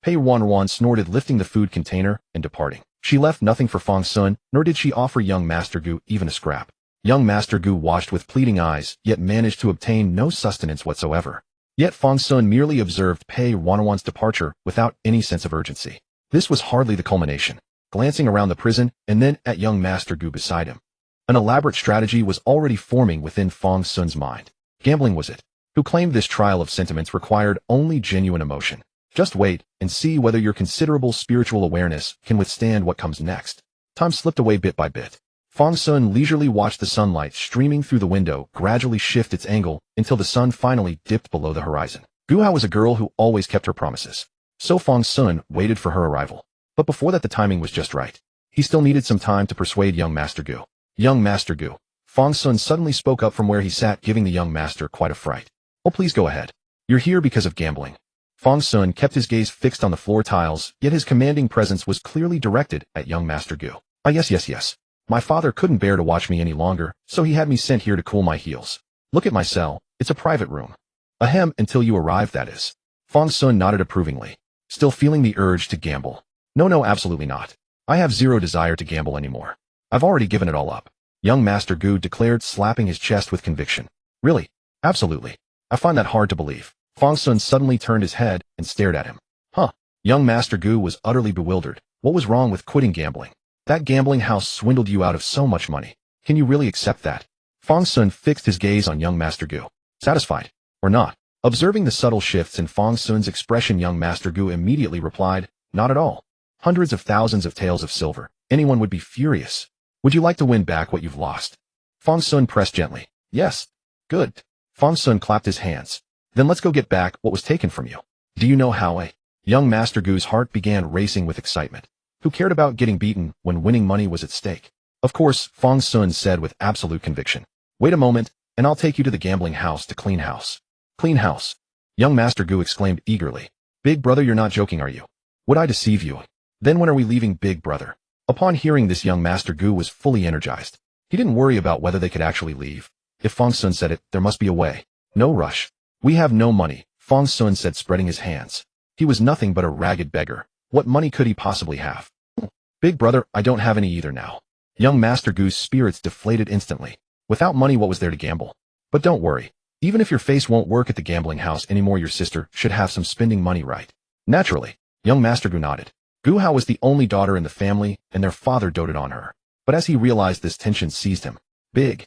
A: Pei Ruanruan snorted, lifting the food container and departing. She left nothing for Fang Xun, nor did she offer young Master Gu even a scrap. Young Master Gu watched with pleading eyes, yet managed to obtain no sustenance whatsoever. Yet Fang Xun merely observed Pei Ruanruan's departure without any sense of urgency. This was hardly the culmination. Glancing around the prison, and then at young Master Gu beside him. An elaborate strategy was already forming within Fang Xun's mind. Gambling was it, who claimed this trial of sentiments required only genuine emotion. Just wait and see whether your considerable spiritual awareness can withstand what comes next. Time slipped away bit by bit. Fang Xun leisurely watched the sunlight streaming through the window gradually shift its angle until the sun finally dipped below the horizon. Gu Hao was a girl who always kept her promises. So Fang Xun waited for her arrival. But before that the timing was just right. He still needed some time to persuade young Master Gu. Young Master Gu. Fang Xun suddenly spoke up from where he sat, giving the young master quite a fright. Oh, please go ahead. You're here because of gambling. Fang Xun kept his gaze fixed on the floor tiles, yet his commanding presence was clearly directed at young Master Gu. Ah, yes. My father couldn't bear to watch me any longer, so he had me sent here to cool my heels. Look at my cell. It's a private room. Ahem, until you arrive, that is. Fang Xun nodded approvingly, still feeling the urge to gamble. No, absolutely not. I have zero desire to gamble anymore. I've already given it all up. Young Master Gu declared, slapping his chest with conviction. Really? Absolutely. I find that hard to believe. Fang Xun suddenly turned his head and stared at him. Huh. Young Master Gu was utterly bewildered. What was wrong with quitting gambling? That gambling house swindled you out of so much money. Can you really accept that? Fang Xun fixed his gaze on young Master Gu. Satisfied? Or not? Observing the subtle shifts in Fang Xun's expression, young Master Gu immediately replied, not at all. Hundreds of thousands of taels of silver. Anyone would be furious. Would you like to win back what you've lost? Fang Xun pressed gently. Yes. Good. Fang Xun clapped his hands. Then let's go get back what was taken from you. Do you know how Young Master Gu's heart began racing with excitement. Who cared about getting beaten when winning money was at stake? Of course, Fang Xun said with absolute conviction. Wait a moment, and I'll take you to the gambling house to clean house. Clean house. Young Master Gu exclaimed eagerly. Big brother, you're not joking, are you? Would I deceive you? Then when are we leaving, big brother? Upon hearing this, young Master Gu was fully energized. He didn't worry about whether they could actually leave. If Fang Xun said it, there must be a way. No rush. We have no money, Fang Xun said, spreading his hands. He was nothing but a ragged beggar. What money could he possibly have? Big brother, I don't have any either now. Young Master Gu's spirits deflated instantly. Without money, what was there to gamble? But don't worry. Even if your face won't work at the gambling house anymore, your sister should have some spending money, right? Naturally. Young Master Gu nodded. Gu Hao was the only daughter in the family, and their father doted on her. But as he realized this, tension seized him. Big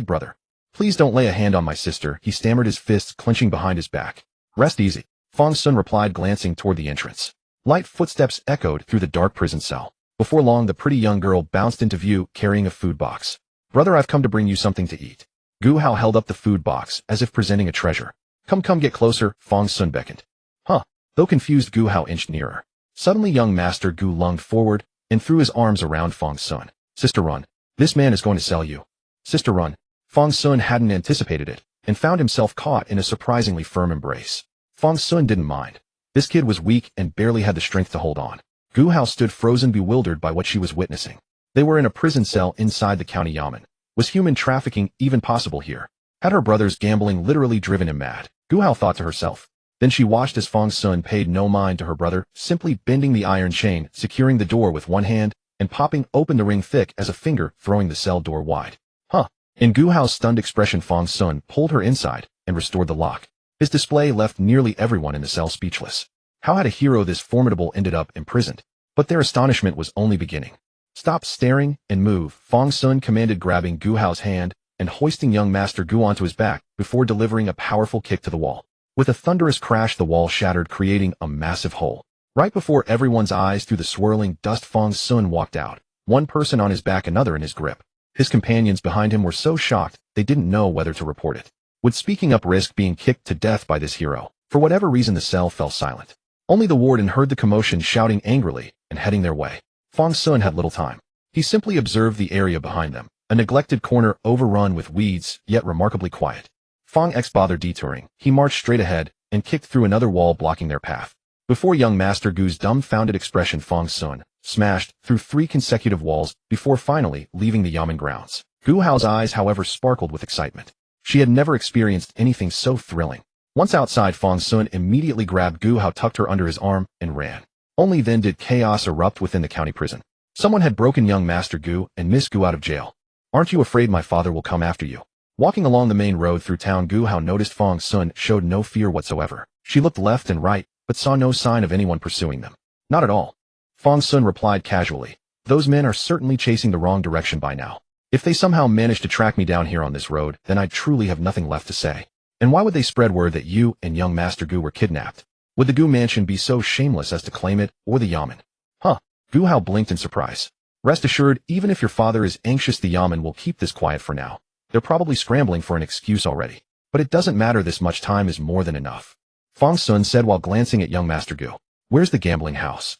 A: brother. Please don't lay a hand on my sister, he stammered, his fists clenching behind his back. Rest easy, Fang Xun replied, glancing toward the entrance. Light footsteps echoed through the dark prison cell. Before long, the pretty young girl bounced into view, carrying a food box. Brother, I've come to bring you something to eat. Gu Hao held up the food box, as if presenting a treasure. Come, get closer, Fang Xun beckoned. Huh. Though confused, Gu Hao inched nearer. Suddenly, young Master Gu lunged forward and threw his arms around Fang Xun. Sister, run. This man is going to sell you. Sister, run. Fang Xun hadn't anticipated it, and found himself caught in a surprisingly firm embrace. Fang Xun didn't mind. This kid was weak and barely had the strength to hold on. Gu Hao stood frozen, bewildered by what she was witnessing. They were in a prison cell inside the county yamen. Was human trafficking even possible here? Had her brother's gambling literally driven him mad? Gu Hao thought to herself. Then she watched as Fang Xun paid no mind to her brother, simply bending the iron chain, securing the door with one hand, and popping open the ring thick as a finger, throwing the cell door wide. Huh. In Gu Hao's stunned expression, Fang Xun pulled her inside and restored the lock. His display left nearly everyone in the cell speechless. How had a hero this formidable ended up imprisoned? But their astonishment was only beginning. Stop staring and move, Fang Xun commanded, grabbing Gu Hao's hand and hoisting young Master Gu onto his back before delivering a powerful kick to the wall. With a thunderous crash, the wall shattered, creating a massive hole. Right before everyone's eyes, through the swirling dust, Fang Xun walked out, one person on his back, another in his grip. His companions behind him were so shocked they didn't know whether to report it. Would speaking up risk being kicked to death by this hero? For whatever reason, the cell fell silent. Only the warden heard the commotion, shouting angrily and heading their way. Fang Xun had little time. He simply observed the area behind them, a neglected corner overrun with weeds, yet remarkably quiet. Fang X bothered detouring. He marched straight ahead and kicked through another wall, blocking their path. Before young Master Gu's dumbfounded expression, Fang Xun smashed through 3 consecutive walls before finally leaving the yamen grounds. Gu Hao's eyes, however, sparkled with excitement. She had never experienced anything so thrilling. Once outside, Fang Xun immediately grabbed Gu Hao, tucked her under his arm, and ran. Only then did chaos erupt within the county prison. Someone had broken young Master Gu and Miss Gu out of jail. Aren't you afraid my father will come after you? Walking along the main road through town, Gu Hao noticed Fang Xun showed no fear whatsoever. She looked left and right, but saw no sign of anyone pursuing them. Not at all. Fang Xun replied casually. Those men are certainly chasing the wrong direction by now. If they somehow manage to track me down here on this road, then I truly have nothing left to say. And why would they spread word that you and young Master Gu were kidnapped? Would the Gu mansion be so shameless as to claim it, or the Yamen? Huh. Gu Hao blinked in surprise. Rest assured, even if your father is anxious, the Yamen will keep this quiet for now. They're probably scrambling for an excuse already. But it doesn't matter, this much time is more than enough. Fang Xun said while glancing at young Master Gu. Where's the gambling house?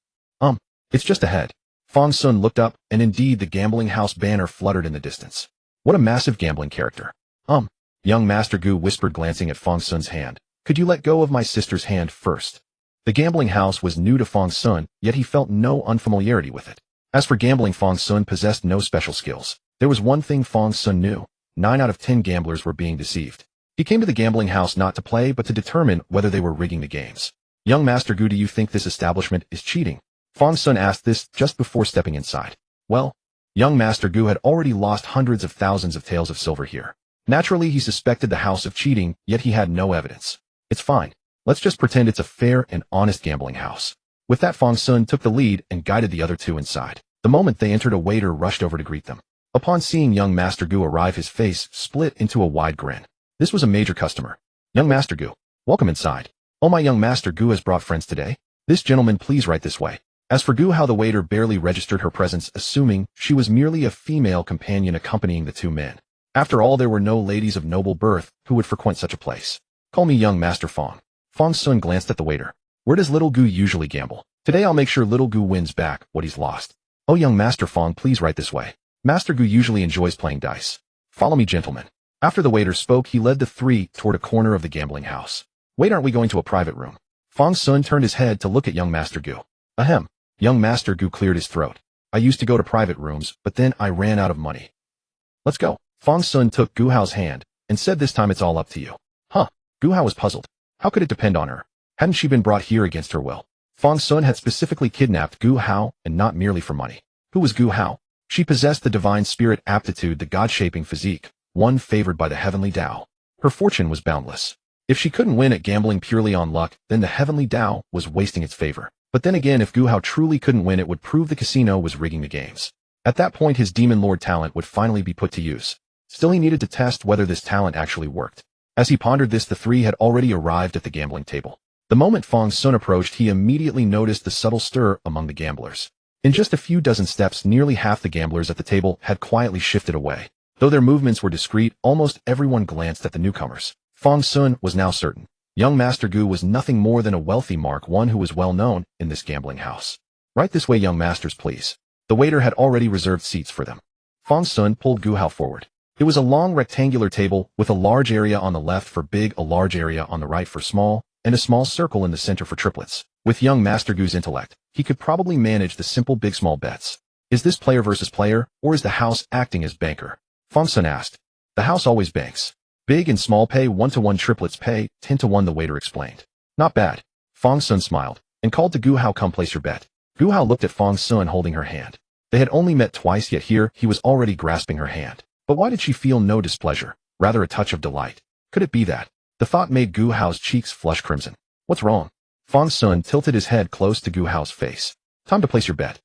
A: It's just ahead. Fang Xun looked up, and indeed the gambling house banner fluttered in the distance. What a massive gambling character. Young Master Gu whispered, glancing at Fang Xun's hand. Could you let go of my sister's hand first? The gambling house was new to Fang Xun, yet he felt no unfamiliarity with it. As for gambling, Fang Xun possessed no special skills. There was one thing Fang Xun knew. 9 out of 10 gamblers were being deceived. He came to the gambling house not to play, but to determine whether they were rigging the games. Young Master Gu, do you think this establishment is cheating? Fang Xun asked this just before stepping inside. Well, young Master Gu had already lost hundreds of thousands of taels of silver here. Naturally, he suspected the house of cheating, yet he had no evidence. It's fine. Let's just pretend it's a fair and honest gambling house. With that, Fang Xun took the lead and guided the other two inside. The moment they entered, a waiter rushed over to greet them. Upon seeing young Master Gu arrive, his face split into a wide grin. This was a major customer. Young Master Gu, welcome inside. Oh, my young Master Gu has brought friends today. This gentleman, please, right this way. As for Gu Hao, the waiter barely registered her presence, assuming she was merely a female companion accompanying the two men. After all, there were no ladies of noble birth who would frequent such a place. Call me young Master Fang. Fang Xun glanced at the waiter. Where does little Gu usually gamble? Today I'll make sure little Gu wins back what he's lost. Oh, young Master Fang, please, right this way. Master Gu usually enjoys playing dice. Follow me, gentlemen. After the waiter spoke, he led the three toward a corner of the gambling house. Wait, aren't we going to a private room? Fang Xun turned his head to look at young Master Gu. Ahem. Young Master Gu cleared his throat. I used to go to private rooms, but then I ran out of money. Let's go. Fang Xun took Gu Hao's hand and said, this time it's all up to you. Huh. Gu Hao was puzzled. How could it depend on her? Hadn't she been brought here against her will? Fang Xun had specifically kidnapped Gu Hao, and not merely for money. Who was Gu Hao? She possessed the divine spirit aptitude, the god-shaping physique, one favored by the heavenly Tao. Her fortune was boundless. If she couldn't win at gambling purely on luck, then the heavenly Tao was wasting its favor. But then again, if Gu Hao truly couldn't win, it would prove the casino was rigging the games. At that point, his demon lord talent would finally be put to use. Still, he needed to test whether this talent actually worked. As he pondered this, the three had already arrived at the gambling table. The moment Fang Xun approached, he immediately noticed the subtle stir among the gamblers. In just a few dozen steps, nearly half the gamblers at the table had quietly shifted away. Though their movements were discreet, almost everyone glanced at the newcomers. Fang Xun was now certain. Young Master Gu was nothing more than a wealthy Mark I who was well known in this gambling house. Right this way, young masters, please. The waiter had already reserved seats for them. Fang Xun pulled Gu Hao forward. It was a long rectangular table with a large area on the left for big, a large area on the right for small, and a small circle in the center for triplets. With young Master Gu's intellect, he could probably manage the simple big-small bets. Is this player versus player, or is the house acting as banker? Fang Xun asked. The house always banks. Big and small pay 1-to-1, triplets pay 10-to-1, the waiter explained. Not bad. Fang Xun smiled and called to Gu Hao, come place your bet. Gu Hao looked at Fang Xun holding her hand. They had only met twice, yet here he was already grasping her hand. But why did she feel no displeasure, rather a touch of delight? Could it be that? The thought made Gu Hao's cheeks flush crimson. What's wrong? Fang Xun tilted his head close to Gu Hao's face. Time to place your bet.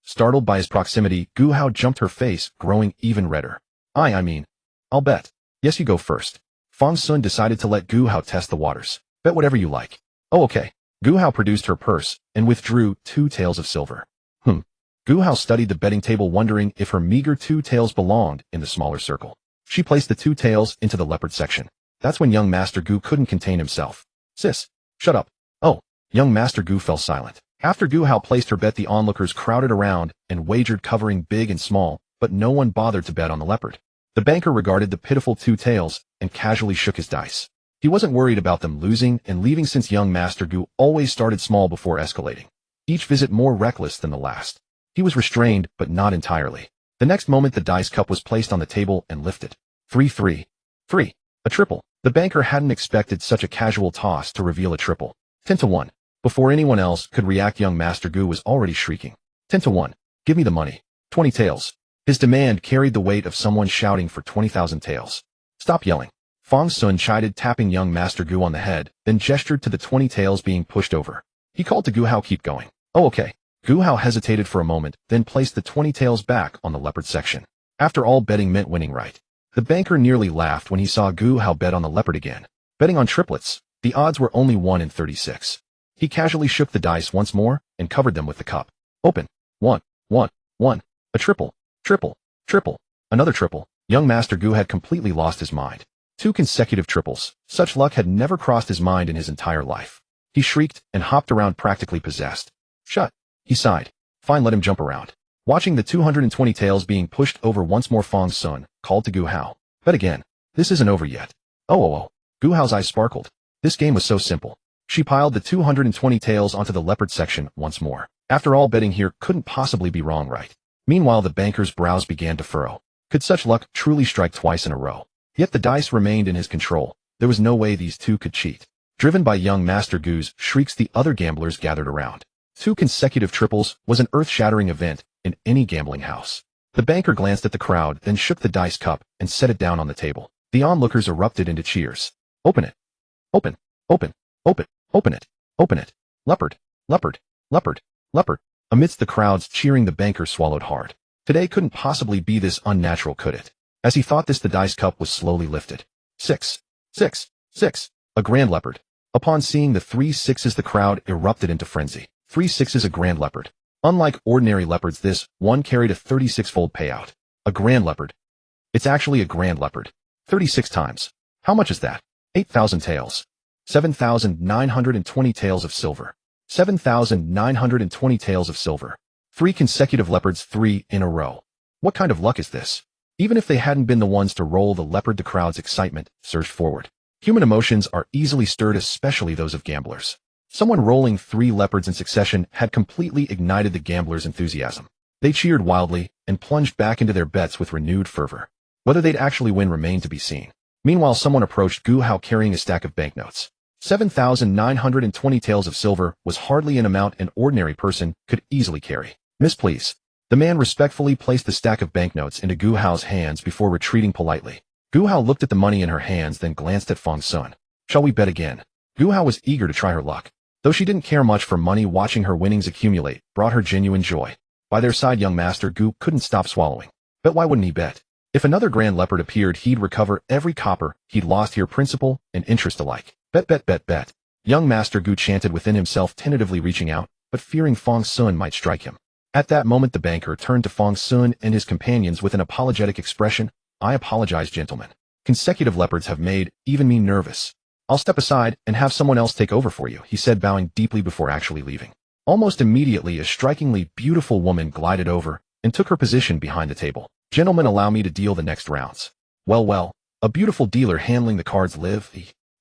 A: Startled by his proximity, Gu Hao jumped, her face growing even redder. I mean, I'll bet. Yes, you go first. Fang Xun decided to let Gu Hao test the waters. Bet whatever you like. Oh, okay. Gu Hao produced her purse and withdrew 2 taels of silver. Gu Hao studied the betting table, wondering if her meager 2 taels belonged in the smaller circle. She placed the 2 taels into the leopard section. That's when young Master Gu couldn't contain himself. Sis, shut up. Oh, young Master Gu fell silent. After Gu Hao placed her bet, the onlookers crowded around and wagered, covering big and small, but no one bothered to bet on the leopard. The banker regarded the pitiful 2 taels and casually shook his dice. He wasn't worried about them losing and leaving, since young Master Gu always started small before escalating. Each visit more reckless than the last. He was restrained, but not entirely. The next moment, the dice cup was placed on the table and lifted. 3-3. 3. A triple. The banker hadn't expected such a casual toss to reveal a triple. 10-to-1. Before anyone else could react, young Master Gu was already shrieking. 10-to-1. Give me the money. 20 taels. His demand carried the weight of someone shouting for 20,000 taels. Stop yelling. Fang Xun chided, tapping young Master Gu on the head, then gestured to the 20 taels being pushed over. He called to Gu Hao, keep going. Oh, okay. Gu Hao hesitated for a moment, then placed the 20 taels back on the leopard section. After all, betting meant winning, right? The banker nearly laughed when he saw Gu Hao bet on the leopard again. Betting on triplets, the odds were only 1 in 36. He casually shook the dice once more and covered them with the cup. Open. 1, 1, 1. A triple, triple, triple. Another triple. Young Master Gu had completely lost his mind. 2 consecutive triples. Such luck had never crossed his mind in his entire life. He shrieked and hopped around, practically possessed. Shut. He sighed. Fine, let him jump around. Watching the 220 taels being pushed over once more, Fang Xun called to Gu Hao. Bet again. This isn't over yet. Oh. Gu Hao's eyes sparkled. This game was so simple. She piled the 220 taels onto the leopard section once more. After all, betting here couldn't possibly be wrong, right? Meanwhile, the banker's brows began to furrow. Could such luck truly strike twice in a row? Yet the dice remained in his control. There was no way these two could cheat. Driven by young Master Gu's shrieks, the other gamblers gathered around. 2 consecutive triples was an earth-shattering event in any gambling house. The banker glanced at the crowd, then shook the dice cup and set it down on the table. The onlookers erupted into cheers. Open it. Open. Open. Open. Open it. Open it. Leopard. Leopard. Leopard. Leopard. Amidst the crowd's cheering, the banker swallowed hard. Today couldn't possibly be this unnatural, could it? As he thought this, the dice cup was slowly lifted. 6. 6. 6. A grand leopard. Upon seeing the 3 sixes, the crowd erupted into frenzy. 3 sixes, a grand leopard. Unlike ordinary leopards, this one carried a 36-fold payout. A grand leopard. It's actually a grand leopard. 36 times. How much is that? 8,000 taels. 7,920 taels of silver. 7,920 taels of silver. 3 consecutive leopards, 3 in a row. What kind of luck is this? Even if they hadn't been the ones to roll the leopard, the crowd's excitement surged forward. Human emotions are easily stirred, especially those of gamblers. Someone rolling 3 leopards in succession had completely ignited the gamblers' enthusiasm. They cheered wildly and plunged back into their bets with renewed fervor. Whether they'd actually win remained to be seen. Meanwhile, someone approached Gu Hao carrying a stack of banknotes. 7,920 taels of silver was hardly an amount an ordinary person could easily carry. Miss, please. The man respectfully placed the stack of banknotes into Gu Hao's hands before retreating politely. Gu Hao looked at the money in her hands, then glanced at Fang Xun. Shall we bet again? Gu Hao was eager to try her luck. Though she didn't care much for money, watching her winnings accumulate brought her genuine joy. By their side, young Master Gu couldn't stop swallowing. But why wouldn't he bet? If another grand leopard appeared, he'd recover every copper he'd lost here, principal and interest alike. Bet, bet, bet, bet. Young Master Gu chanted within himself, tentatively reaching out, but fearing Fang Xun might strike him. At that moment, the banker turned to Fang Xun and his companions with an apologetic expression. I apologize, gentlemen. Consecutive leopards have made even me nervous. I'll step aside and have someone else take over for you, he said, bowing deeply before actually leaving. Almost immediately, a strikingly beautiful woman glided over and took her position behind the table. Gentlemen, allow me to deal the next rounds. Well, a beautiful dealer handling the cards live.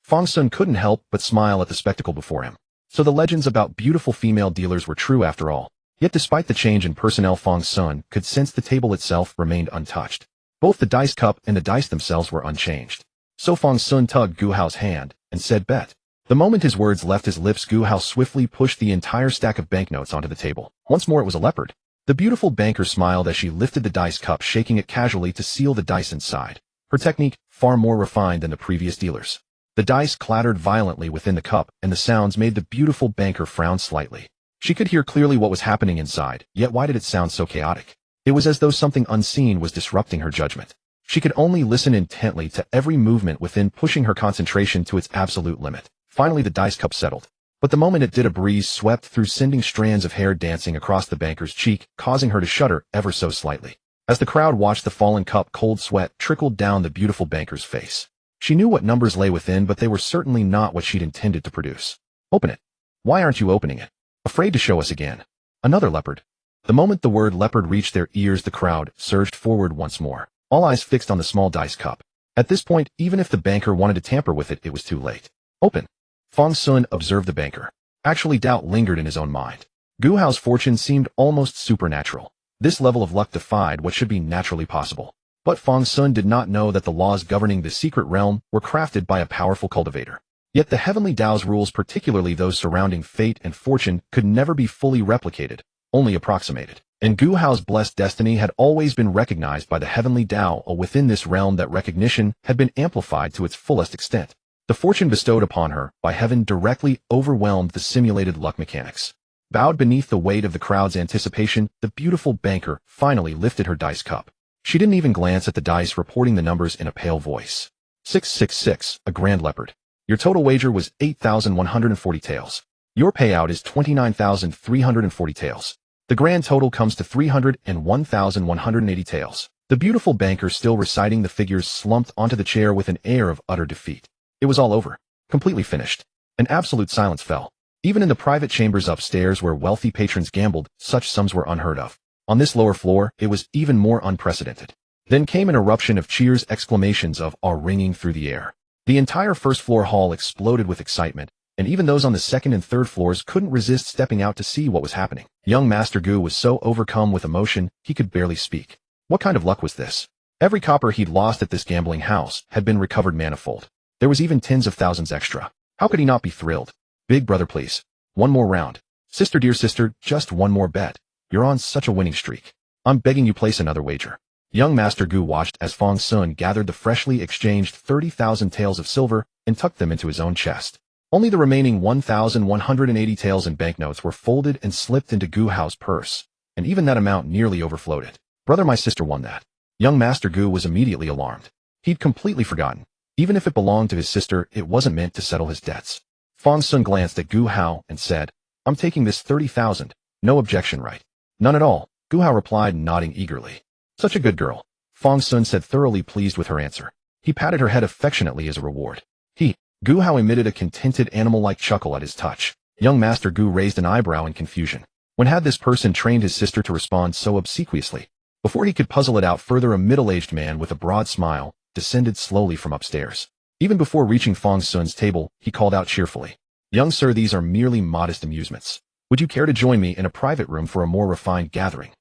A: Fang Xun couldn't help but smile at the spectacle before him. So the legends about beautiful female dealers were true after all. Yet despite the change in personnel, Fang Xun could sense the table itself remained untouched. Both the dice cup and the dice themselves were unchanged. So Fang Xun tugged Gu Hao's hand and said, bet. The moment his words left his lips, Gu Hao swiftly pushed the entire stack of banknotes onto the table. Once more, it was a leopard. The beautiful banker smiled as she lifted the dice cup, shaking it casually to seal the dice inside. Her technique far more refined than the previous dealers. The dice clattered violently within the cup, and the sounds made the beautiful banker frown slightly. She could hear clearly what was happening inside, yet why did it sound so chaotic? It was as though something unseen was disrupting her judgment. She could only listen intently to every movement within, pushing her concentration to its absolute limit. Finally, the dice cup settled. But the moment it did, a breeze swept through, sending strands of hair dancing across the banker's cheek, causing her to shudder ever so slightly. As the crowd watched the fallen cup, cold sweat trickled down the beautiful banker's face. She knew what numbers lay within, but they were certainly not what she'd intended to produce. Open it. Why aren't you opening it? Afraid to show us again? Another leopard. The moment the word leopard reached their ears, the crowd surged forward once more, all eyes fixed on the small dice cup. At this point, even if the banker wanted to tamper with it, it was too late. Open. Fang Xun observed the banker. Actually, doubt lingered in his own mind. Gu Hao's fortune seemed almost supernatural. This level of luck defied what should be naturally possible. But Fang Xun did not know that the laws governing the secret realm were crafted by a powerful cultivator. Yet the heavenly Tao's rules, particularly those surrounding fate and fortune, could never be fully replicated, only approximated. And Gu Hao's blessed destiny had always been recognized by the heavenly Tao, or within this realm that recognition had been amplified to its fullest extent. The fortune bestowed upon her by heaven directly overwhelmed the simulated luck mechanics. Bowed beneath the weight of the crowd's anticipation, the beautiful banker finally lifted her dice cup. She didn't even glance at the dice, reporting the numbers in a pale voice. 666, a grand leopard. Your total wager was 8,140 taels. Your payout is 29,340 taels. The grand total comes to 301,180 taels. The beautiful banker, still reciting the figures, slumped onto the chair with an air of utter defeat. It was all over. Completely finished. An absolute silence fell. Even in the private chambers upstairs where wealthy patrons gambled, such sums were unheard of. On this lower floor, it was even more unprecedented. Then came an eruption of cheers, exclamations of "awe" ringing through the air. The entire first-floor hall exploded with excitement, and even those on the second and third floors couldn't resist stepping out to see what was happening. Young Master Gu was so overcome with emotion, he could barely speak. What kind of luck was this? Every copper he'd lost at this gambling house had been recovered manifold. There was even tens of thousands extra. How could he not be thrilled? Big brother, please. One more round. Sister, dear sister, just one more bet. You're on such a winning streak. I'm begging you, place another wager. Young Master Gu watched as Fang Xun gathered the freshly exchanged 30,000 taels of silver and tucked them into his own chest. Only the remaining 1,180 taels in banknotes were folded and slipped into Gu Hao's purse, and even that amount nearly overflowed it. Brother, my sister won that. Young Master Gu was immediately alarmed. He'd completely forgotten. Even if it belonged to his sister, it wasn't meant to settle his debts. Fang Xun glanced at Gu Hao and said, I'm taking this 30,000. No objection, right? None at all, Gu Hao replied, nodding eagerly. Such a good girl, Fang Xun said, thoroughly pleased with her answer. He patted her head affectionately as a reward. Gu Hao emitted a contented animal-like chuckle at his touch. Young Master Gu raised an eyebrow in confusion. When had this person trained his sister to respond so obsequiously? Before he could puzzle it out further, a middle-aged man with a broad smile descended slowly from upstairs. Even before reaching Fang Xun's table, he called out cheerfully, Young sir, these are merely modest amusements. Would you care to join me in a private room for a more refined gathering?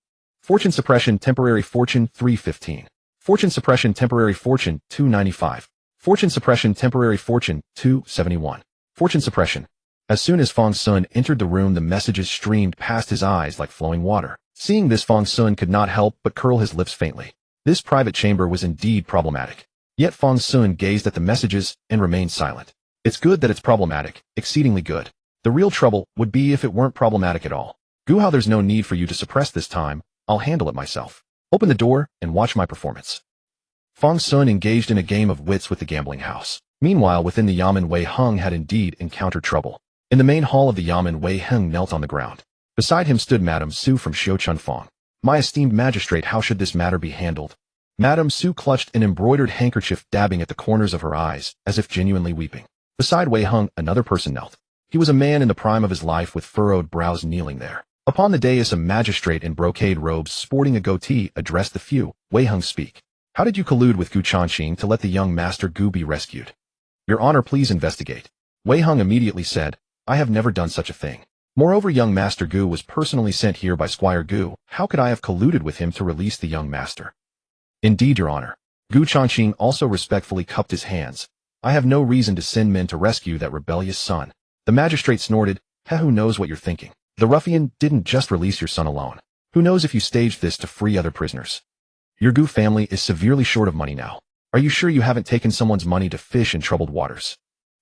A: Fortune suppression, temporary fortune, 315. Fortune suppression, temporary fortune, 295. Fortune suppression, temporary fortune, 271. Fortune suppression. As soon as Fang Xun entered the room, the messages streamed past his eyes like flowing water. Seeing this, Fang Xun could not help but curl his lips faintly. This private chamber was indeed problematic. Yet Fang Xun gazed at the messages and remained silent. It's good that it's problematic, exceedingly good. The real trouble would be if it weren't problematic at all. Gu Hao, there's no need for you to suppress this time. I'll handle it myself. Open the door and watch my performance. Fang Xun engaged in a game of wits with the gambling house. Meanwhile, within the Yamen, Wei Heng had indeed encountered trouble. In the main hall of the Yamen, Wei Heng knelt on the ground. Beside him stood Madame Su from Xiuchun Fang. My esteemed magistrate, how should this matter be handled? Madame Su clutched an embroidered handkerchief, dabbing at the corners of her eyes, as if genuinely weeping. Beside Wei Heng, another person knelt. He was a man in the prime of his life with furrowed brows kneeling there. Upon the dais, a magistrate in brocade robes sporting a goatee addressed the few. Wei Heng, speak. How did you collude with Gu Changqing to let the young Master Gu be rescued? Your Honor, please investigate. Wei Heng immediately said, I have never done such a thing. Moreover, young Master Gu was personally sent here by Squire Gu. How could I have colluded with him to release the young master? Indeed, Your Honor. Gu Changqing also respectfully cupped his hands. I have no reason to send men to rescue that rebellious son. The magistrate snorted, who knows what you're thinking? The ruffian didn't just release your son alone. Who knows if you staged this to free other prisoners? Your Gu family is severely short of money now. Are you sure you haven't taken someone's money to fish in troubled waters?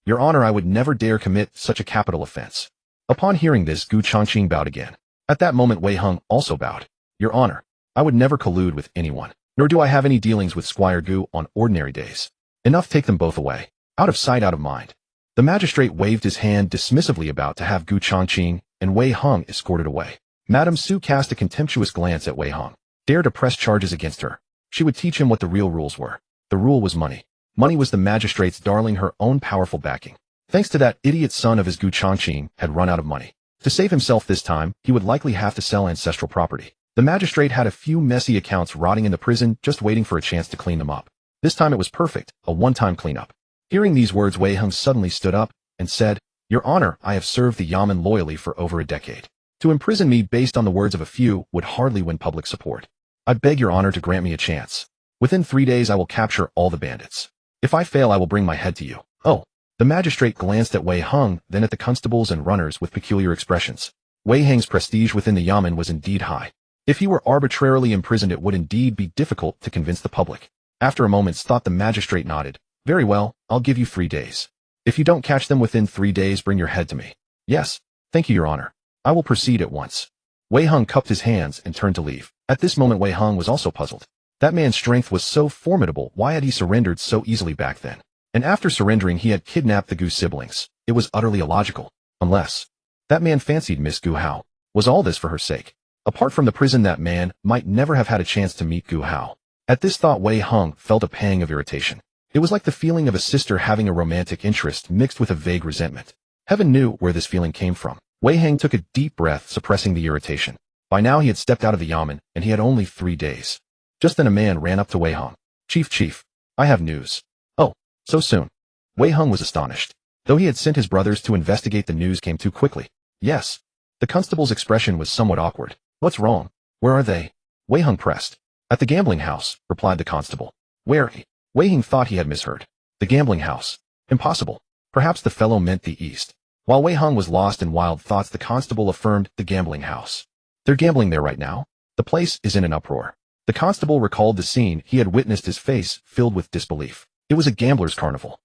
A: Your Honor, I would never dare commit such a capital offense. Upon hearing this, Gu Changqing bowed again. At that moment, Wei Heng also bowed. Your Honor, I would never collude with anyone, nor do I have any dealings with Squire Gu on ordinary days. Enough, take them both away. Out of sight, out of mind. The magistrate waved his hand dismissively, about to have Gu Changqing and Wei Heng escorted away. Madame Su cast a contemptuous glance at Wei Heng. Dare to press charges against her. She would teach him what the real rules were. The rule was money. Money was the magistrate's darling, her own powerful backing. Thanks to that idiot son of his, Gu Changqing had run out of money. To save himself this time, he would likely have to sell ancestral property. The magistrate had a few messy accounts rotting in the prison, just waiting for a chance to clean them up. This time it was perfect, a one-time cleanup. Hearing these words, Wei Heng suddenly stood up and said, Your Honor, I have served the Yamen loyally for over a decade. To imprison me based on the words of a few would hardly win public support. I beg Your Honor to grant me a chance. Within 3 days I will capture all the bandits. If I fail, I will bring my head to you. Oh. The magistrate glanced at Wei Heng, then at the constables and runners with peculiar expressions. Wei Heng's prestige within the Yamen was indeed high. If he were arbitrarily imprisoned, it would indeed be difficult to convince the public. After a moment's thought, the magistrate nodded. Very well, I'll give you 3 days. If you don't catch them within 3 days, bring your head to me. Yes, thank you, Your Honor. I will proceed at once. Wei Hung cupped his hands and turned to leave. At this moment, Wei Hung was also puzzled. That man's strength was so formidable, why had he surrendered so easily back then? And after surrendering, he had kidnapped the Gu siblings. It was utterly illogical. Unless that man fancied Miss Gu Hao. Was all this for her sake? Apart from the prison, that man might never have had a chance to meet Gu Hao. At this thought, Wei Hung felt a pang of irritation. It was like the feeling of a sister having a romantic interest mixed with a vague resentment. Heaven knew where this feeling came from. Wei Hung took a deep breath, suppressing the irritation. By now he had stepped out of the yamen, and he had only 3 days. Just then a man ran up to Wei Hung. Chief, I have news. Oh, so soon? Wei Hung was astonished. Though he had sent his brothers to investigate, the news came too quickly. Yes. The constable's expression was somewhat awkward. What's wrong? Where are they? Wei Hung pressed. At the gambling house, replied the constable. Where? Wei Hung thought he had misheard. The gambling house. Impossible. Perhaps the fellow meant the east. While Wei Hung was lost in wild thoughts, the constable affirmed the gambling house. They're gambling there right now. The place is in an uproar. The constable recalled the scene he had witnessed, his face filled with disbelief. It was a gambler's carnival.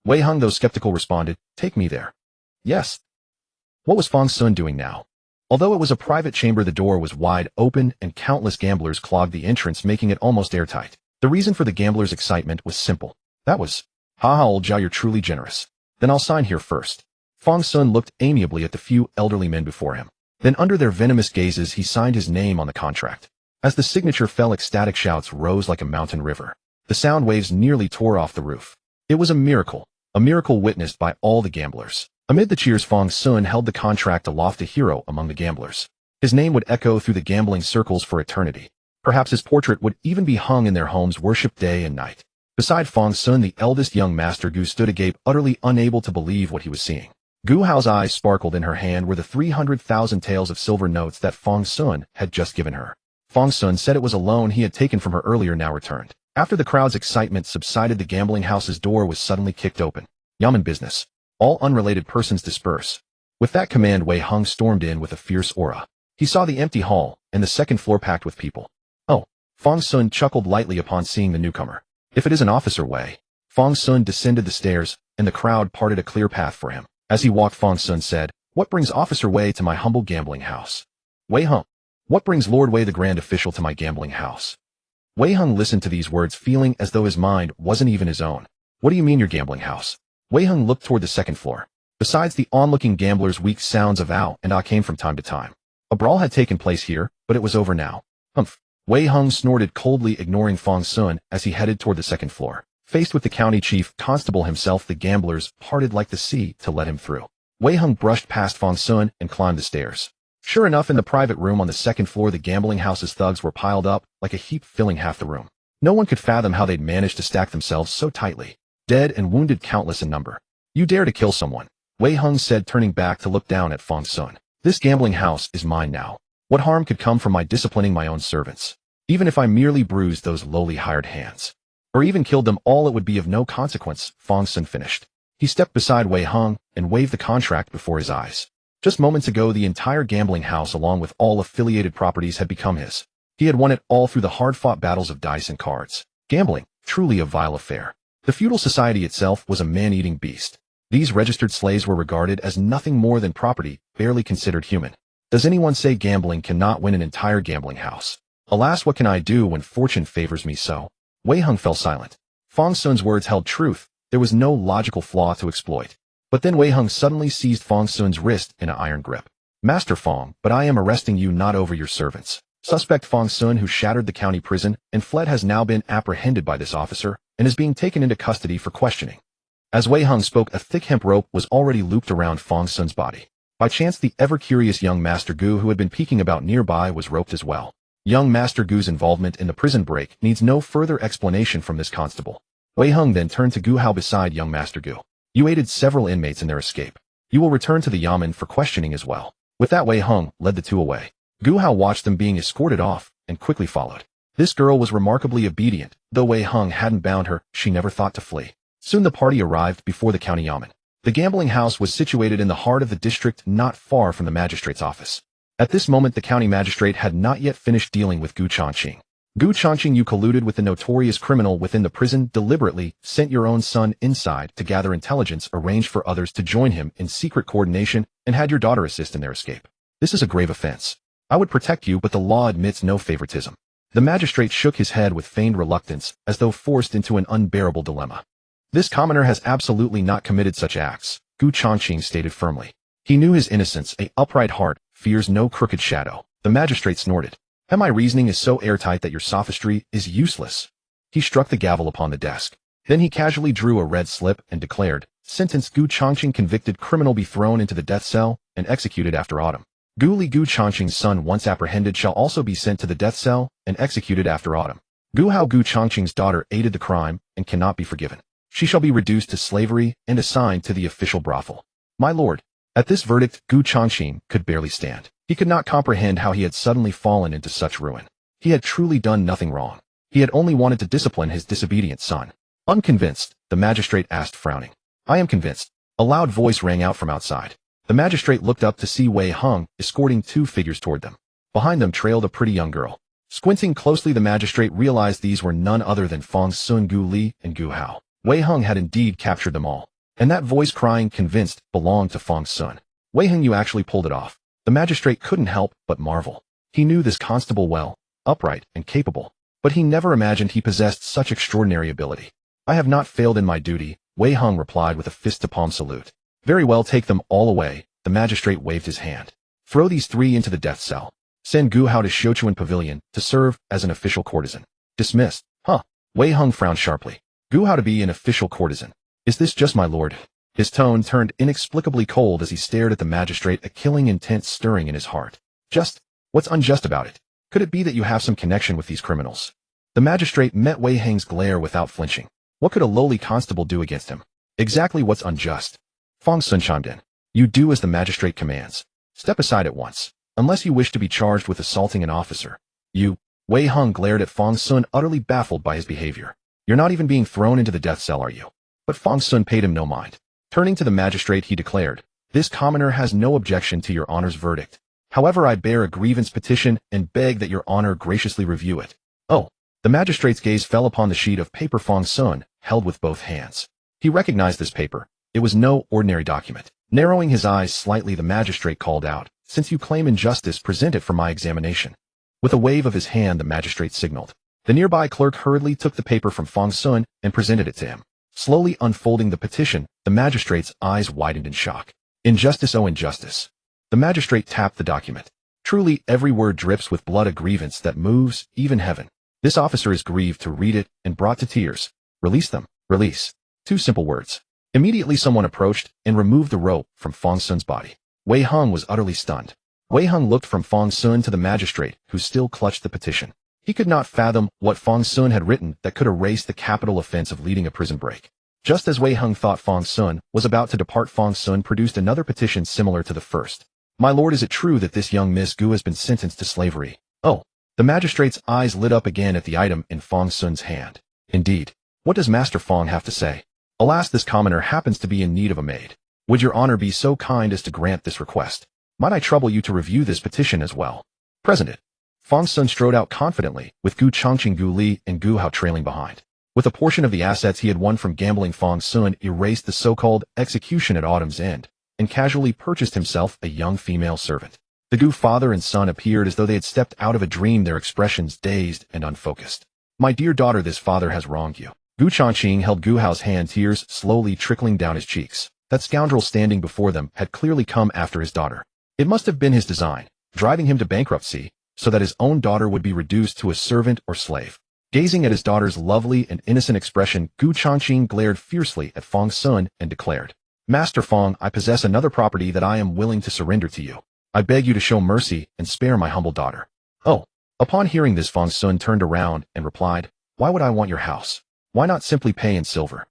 A: Wei Hung, though skeptical, responded, Take me there. Yes. What was Fang Xun doing now? Although it was a private chamber, the door was wide open and countless gamblers clogged the entrance, making it almost airtight. The reason for the gamblers' excitement was simple. That was, Ha, old Zhao, you're truly generous. Then I'll sign here first. Fang Xun looked amiably at the few elderly men before him. Then under their venomous gazes, he signed his name on the contract. As the signature fell, ecstatic shouts rose like a mountain river. The sound waves nearly tore off the roof. It was a miracle witnessed by all the gamblers. Amid the cheers, Fang Xun held the contract aloft, a hero among the gamblers. His name would echo through the gambling circles for eternity. Perhaps his portrait would even be hung in their homes, worshipped day and night. Beside Fang Xun, the eldest young Master Gu stood agape, utterly unable to believe what he was seeing. Gu Hao's eyes sparkled. In her hand were the 300,000 taels of silver notes that Fang Xun had just given her. Fang Xun said it was a loan he had taken from her earlier, now returned. After the crowd's excitement subsided, the gambling house's door was suddenly kicked open. Yamen business. All unrelated persons disperse. With that command, Wei Hung stormed in with a fierce aura. He saw the empty hall and the second floor packed with people. Oh, Fang Xun chuckled lightly upon seeing the newcomer. If it is an officer Wei. Fang Xun descended the stairs, and the crowd parted a clear path for him. As he walked, Fang Xun said, What brings Officer Wei to my humble gambling house? Wei Hung. What brings Lord Wei, the grand official, to my gambling house? Wei Hung listened to these words, feeling as though his mind wasn't even his own. What do you mean, your gambling house? Wei Hung looked toward the second floor. Besides the onlooking gamblers, weak sounds of ow and ah came from time to time. A brawl had taken place here, but it was over now. Humph. Wei Hung snorted coldly, ignoring Fang Xun as he headed toward the second floor. Faced with the county chief constable himself, the gamblers parted like the sea to let him through. Wei Hung brushed past Fang Xun and climbed the stairs. Sure enough, in the private room on the second floor, the gambling house's thugs were piled up like a heap, filling half the room. No one could fathom how they'd managed to stack themselves so tightly. Dead and wounded, countless in number. You dare to kill someone? Wei Hung said, turning back to look down at Fang Xun. This gambling house is mine now. What harm could come from my disciplining my own servants? Even if I merely bruised those lowly hired hands, or even killed them all, it would be of no consequence, Fang Xun finished. He stepped beside Wei Hung and waved the contract before his eyes. Just moments ago, the entire gambling house, along with all affiliated properties, had become his. He had won it all through the hard-fought battles of dice and cards. Gambling, truly a vile affair. The feudal society itself was a man-eating beast. These registered slaves were regarded as nothing more than property, barely considered human. Does anyone say gambling cannot win an entire gambling house? Alas, what can I do when fortune favors me so? Wei Hung fell silent. Fang Xun's words held truth. There was no logical flaw to exploit. But then Wei Hung suddenly seized Fang Xun's wrist in an iron grip. Master Fang, but I am arresting you, not over your servants. Suspect Fang Xun, who shattered the county prison and fled, has now been apprehended by this officer and is being taken into custody for questioning. As Wei Hung spoke, a thick hemp rope was already looped around Fang Xun's body. By chance, the ever-curious young Master Gu, who had been peeking about nearby, was roped as well. Young Master Gu's involvement in the prison break needs no further explanation from this constable. Wei Hung then turned to Gu Hao beside young Master Gu. You aided several inmates in their escape. You will return to the yamen for questioning as well. With that, Wei Hung led the two away. Gu Hao watched them being escorted off and quickly followed. This girl was remarkably obedient. Though Wei Hung hadn't bound her, she never thought to flee. Soon the party arrived before the county yamen. The gambling house was situated in the heart of the district, not far from the magistrate's office. At this moment the county magistrate had not yet finished dealing with Gu Changqing. Gu Changqing, you colluded with the notorious criminal within the prison, deliberately sent your own son inside to gather intelligence, arranged for others to join him in secret coordination, and had your daughter assist in their escape. This is a grave offense. I would protect you, but the law admits no favoritism. The magistrate shook his head with feigned reluctance, as though forced into an unbearable dilemma. This commoner has absolutely not committed such acts, Gu Changqing stated firmly. He knew his innocence, an upright heart fears no crooked shadow. The magistrate snorted. My reasoning is so airtight that your sophistry is useless. He struck the gavel upon the desk. Then he casually drew a red slip and declared, Sentence: Gu Changqing, convicted criminal, be thrown into the death cell and executed after autumn. Gu Li, Gu Changqing's son, once apprehended, shall also be sent to the death cell and executed after autumn. Gu Hao, Gu Changqing's daughter, aided the crime and cannot be forgiven. She shall be reduced to slavery and assigned to the official brothel. My lord. At this verdict, Gu Changqing could barely stand. He could not comprehend how he had suddenly fallen into such ruin. He had truly done nothing wrong. He had only wanted to discipline his disobedient son. Unconvinced, the magistrate asked, frowning. I am convinced. A loud voice rang out from outside. The magistrate looked up to see Wei Hung escorting two figures toward them. Behind them trailed a pretty young girl. Squinting closely, the magistrate realized these were none other than Fang Xun, Gu Li, and Gu Hao. Wei Hung had indeed captured them all. And that voice crying convinced belonged to Fang Xun. Wei Hung, you actually pulled it off. The magistrate couldn't help but marvel. He knew this constable well, upright and capable, but he never imagined he possessed such extraordinary ability. I have not failed in my duty, Wei Hung replied with a fist-to-palm salute. Very well, take them all away. The magistrate waved his hand. Throw these three into the death cell. Send Gu Hao to Xiuquan Pavilion to serve as an official courtesan. Dismissed. Huh. Wei Hung frowned sharply. Gu Hao to be an official courtesan. Is this just, my lord? His tone turned inexplicably cold as he stared at the magistrate, a killing intent stirring in his heart. Just? What's unjust about it? Could it be that you have some connection with these criminals? The magistrate met Wei Hang's glare without flinching. What could a lowly constable do against him? Exactly what's unjust? Fang Xun chimed in. You do as the magistrate commands. Step aside at once, unless you wish to be charged with assaulting an officer. You. Wei Hung glared at Fang Xun, utterly baffled by his behavior. You're not even being thrown into the death cell, are you? But Fang Xun paid him no mind. Turning to the magistrate, he declared, This commoner has no objection to your honor's verdict. However, I bear a grievance petition and beg that your honor graciously review it. Oh. The magistrate's gaze fell upon the sheet of paper Fang Xun held with both hands. He recognized this paper. It was no ordinary document. Narrowing his eyes slightly, the magistrate called out, Since you claim injustice, present it for my examination. With a wave of his hand, the magistrate signaled. The nearby clerk hurriedly took the paper from Fang Xun and presented it to him. Slowly unfolding the petition, the magistrate's eyes widened in shock. Injustice, oh injustice. The magistrate tapped the document. Truly, every word drips with blood, a grievance that moves even heaven. This officer is grieved to read it and brought to tears. Release them. Release. Two simple words. Immediately someone approached and removed the rope from Fang Xun's body. Wei Hung was utterly stunned. Wei Hung looked from Fang Xun to the magistrate, who still clutched the petition. He could not fathom what Fang Xun had written that could erase the capital offense of leading a prison break. Just as Wei Hung thought Fang Xun was about to depart, Fang Xun produced another petition similar to the first. My lord, is it true that this young Miss Gu has been sentenced to slavery? Oh. The magistrate's eyes lit up again at the item in Fang Xun's hand. Indeed. What does Master Fang have to say? Alas, this commoner happens to be in need of a maid. Would your honor be so kind as to grant this request? Might I trouble you to review this petition as well? Present it. Fang Xun strode out confidently, with Gu Changqing, Gu Li, and Gu Hao trailing behind. With a portion of the assets he had won from gambling, Fang Xun erased the so-called execution at autumn's end, and casually purchased himself a young female servant. The Gu father and son appeared as though they had stepped out of a dream, their expressions dazed and unfocused. My dear daughter, this father has wronged you. Gu Changqing held Gu Hao's hand, tears slowly trickling down his cheeks. That scoundrel standing before them had clearly come after his daughter. It must have been his design, driving him to bankruptcy, so that his own daughter would be reduced to a servant or slave. Gazing at his daughter's lovely and innocent expression, Gu Changqing glared fiercely at Fang Xun and declared, Master Fang, I possess another property that I am willing to surrender to you. I beg you to show mercy and spare my humble daughter. Oh. Upon hearing this, Fang Xun turned around and replied, Why would I want your house? Why not simply pay in silver?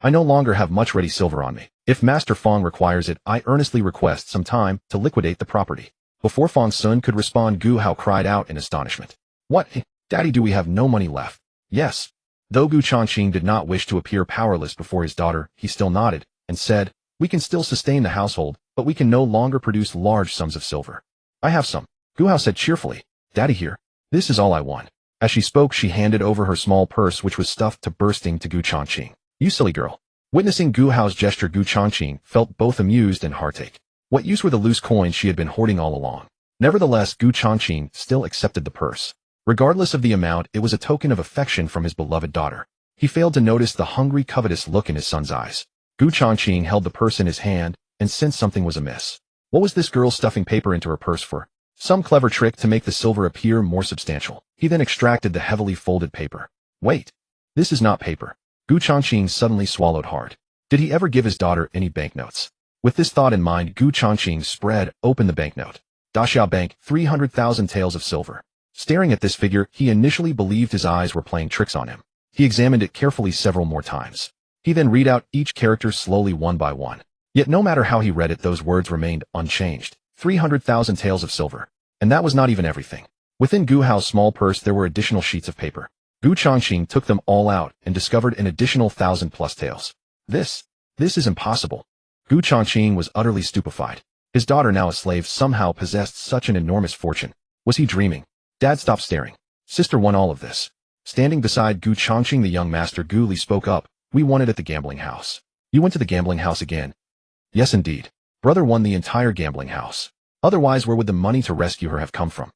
A: I no longer have much ready silver on me. If Master Fang requires it, I earnestly request some time to liquidate the property. Before Fang Xun could respond, Gu Hao cried out in astonishment. What? Daddy, do we have no money left? Yes. Though Gu Changqing did not wish to appear powerless before his daughter, he still nodded and said, We can still sustain the household, but we can no longer produce large sums of silver. I have some. Gu Hao said cheerfully. Daddy here. This is all I want. As she spoke, she handed over her small purse, which was stuffed to bursting, to Gu Changqing. You silly girl. Witnessing Gu Hao's gesture, Gu Changqing felt both amused and heartache. What use were the loose coins she had been hoarding all along? Nevertheless, Gu Changqing still accepted the purse. Regardless of the amount, it was a token of affection from his beloved daughter. He failed to notice the hungry, covetous look in his son's eyes. Gu Changqing held the purse in his hand and sensed something was amiss. What was this girl stuffing paper into her purse for? Some clever trick to make the silver appear more substantial. He then extracted the heavily folded paper. Wait. This is not paper. Gu Changqing suddenly swallowed hard. Did he ever give his daughter any banknotes? With this thought in mind, Gu Changqing spread open the banknote. Daxia Bank, 300,000 taels of silver. Staring at this figure, he initially believed his eyes were playing tricks on him. He examined it carefully several more times. He then read out each character slowly one by one. Yet no matter how he read it, those words remained unchanged. 300,000 taels of silver. And that was not even everything. Within Gu Hao's small purse there were additional sheets of paper. Gu Changqing took them all out and discovered an additional 1,000+ taels. This is impossible. Gu Changqing was utterly stupefied. His daughter, now a slave, somehow possessed such an enormous fortune. Was he dreaming? Dad, stop staring. Sister won all of this. Standing beside Gu Changqing, the young master Gu Li spoke up. We won it at the gambling house. You went to the gambling house again? Yes, indeed. Brother won the entire gambling house. Otherwise, where would the money to rescue her have come from?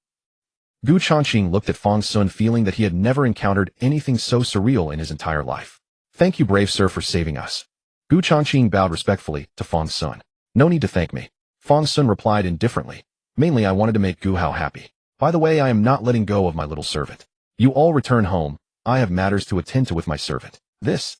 A: Gu Changqing looked at Fang Xun, feeling that he had never encountered anything so surreal in his entire life. Thank you, brave sir, for saving us. Gu Changqing bowed respectfully to Fang Xun. No need to thank me. Fang Xun replied indifferently. Mainly I wanted to make Gu Hao happy. By the way, I am not letting go of my little servant. You all return home. I have matters to attend to with my servant. This.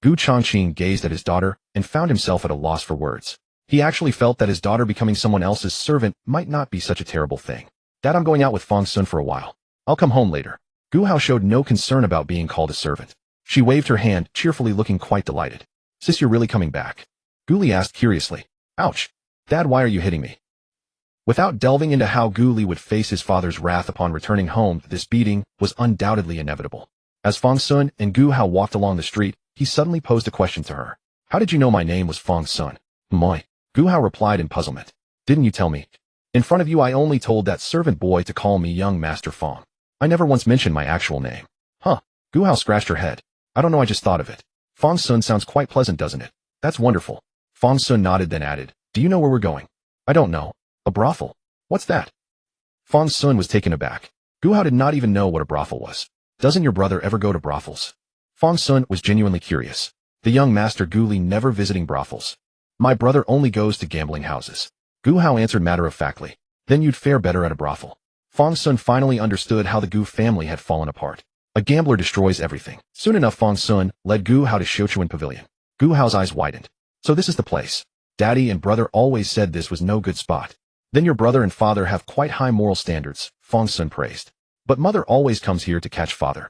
A: Gu Changqing gazed at his daughter and found himself at a loss for words. He actually felt that his daughter becoming someone else's servant might not be such a terrible thing. Dad, I'm going out with Fang Xun for a while. I'll come home later. Gu Hao showed no concern about being called a servant. She waved her hand, cheerfully, looking quite delighted. Sis, you're really coming back? Gu Li asked curiously. Ouch. Dad, why are you hitting me? Without delving into how Gu Li would face his father's wrath upon returning home, this beating was undoubtedly inevitable. As Fang Xun and Gu Hao walked along the street, he suddenly posed a question to her. How did you know my name was Fang Xun? Moi. Gu Hao replied in puzzlement. Didn't you tell me? In front of you, I only told that servant boy to call me young Master Fang. I never once mentioned my actual name. Huh. Gu Hao scratched her head. I don't know, I just thought of it. Fang Xun sounds quite pleasant, doesn't it? That's wonderful. Fang Xun nodded, then added. Do you know where we're going? I don't know. A brothel? What's that? Fang Xun was taken aback. Gu Hao did not even know what a brothel was. Doesn't your brother ever go to brothels? Fang Xun was genuinely curious. The young master Gu Li never visiting brothels. My brother only goes to gambling houses. Gu Hao answered matter-of-factly. Then you'd fare better at a brothel. Fang Xun finally understood how the Gu family had fallen apart. A gambler destroys everything. Soon enough, Fang Xun led Gu Hao to Xiuchuan Pavilion. Gu Hao's eyes widened. So this is the place. Daddy and brother always said this was no good spot. Then your brother and father have quite high moral standards, Fang Xun praised. But mother always comes here to catch father.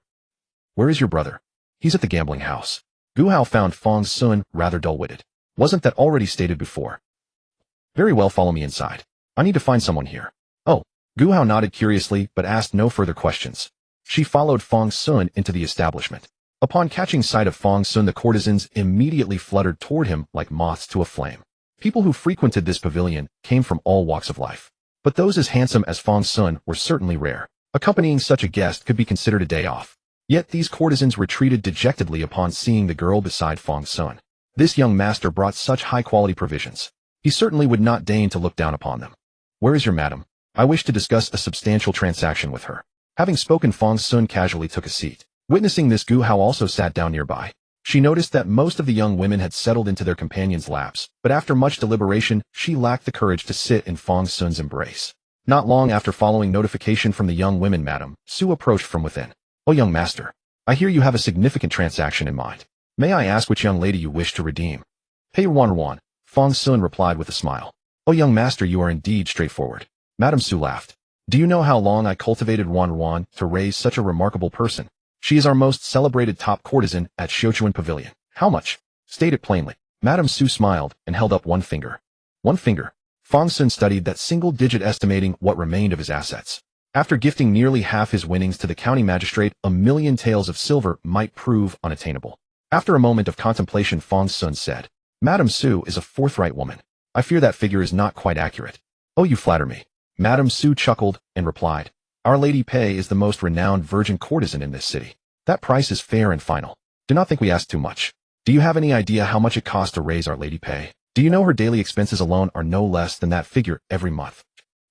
A: Where is your brother? He's at the gambling house. Gu Hao found Fang Xun rather dull-witted. Wasn't that already stated before? Very well, follow me inside. I need to find someone here. Oh. Gu Hao nodded curiously but asked no further questions. She followed Fang Xun into the establishment. Upon catching sight of Fang Xun, the courtesans immediately fluttered toward him like moths to a flame. People who frequented this pavilion came from all walks of life. But those as handsome as Fang Xun were certainly rare. Accompanying such a guest could be considered a day off. Yet these courtesans retreated dejectedly upon seeing the girl beside Fang Xun. This young master brought such high-quality provisions. He certainly would not deign to look down upon them. Where is your madam? I wish to discuss a substantial transaction with her. Having spoken, Fang Xun casually took a seat. Witnessing this, Gu Hao also sat down nearby. She noticed that most of the young women had settled into their companions' laps, but after much deliberation, she lacked the courage to sit in Fang Xun's embrace. Not long after following notification from the young women, Madame Su approached from within. Oh, young master. I hear you have a significant transaction in mind. May I ask which young lady you wish to redeem? Pei Ruanruan, Fang Xun replied with a smile. Oh, young master, you are indeed straightforward. Madame Su laughed. Do you know how long I cultivated Ruanruan to raise such a remarkable person? She is our most celebrated top courtesan at Xiuchuan Pavilion. How much? State it plainly. Madame Su smiled and held up one finger. One finger. Fang Xun studied that single digit, estimating what remained of his assets. After gifting nearly half his winnings to the county magistrate, 1,000,000 taels of silver might prove unattainable. After a moment of contemplation, Fang Xun said, Madame Su is a forthright woman. I fear that figure is not quite accurate. Oh, you flatter me. Madame Su chuckled and replied, Our Lady Pei is the most renowned virgin courtesan in this city. That price is fair and final. Do not think we ask too much. Do you have any idea how much it costs to raise Our Lady Pei? Do you know her daily expenses alone are no less than that figure every month?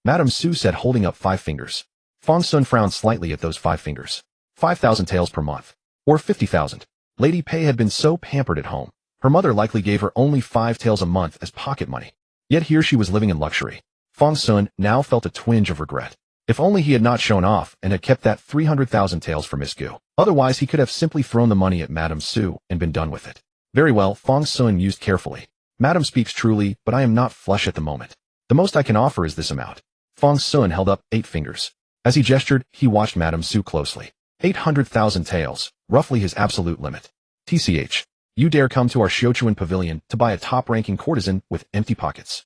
A: Madame Su said, holding up 5 fingers. Fang Xun frowned slightly at those 5 fingers. 5,000 taels per month. Or 50,000. Lady Pei had been so pampered at home. Her mother likely gave her only 5 taels a month as pocket money. Yet here she was living in luxury. Fang Xun now felt a twinge of regret. If only he had not shown off and had kept that 300,000 taels for Miss Gu. Otherwise he could have simply thrown the money at Madame Su and been done with it. Very well, Fang Xun mused carefully. Madam speaks truly, but I am not flush at the moment. The most I can offer is this amount. Fang Xun held up 8 fingers. As he gestured, he watched Madame Su closely. 800,000 taels, roughly his absolute limit. TCH. You dare come to our Xiuquan pavilion to buy a top-ranking courtesan with empty pockets.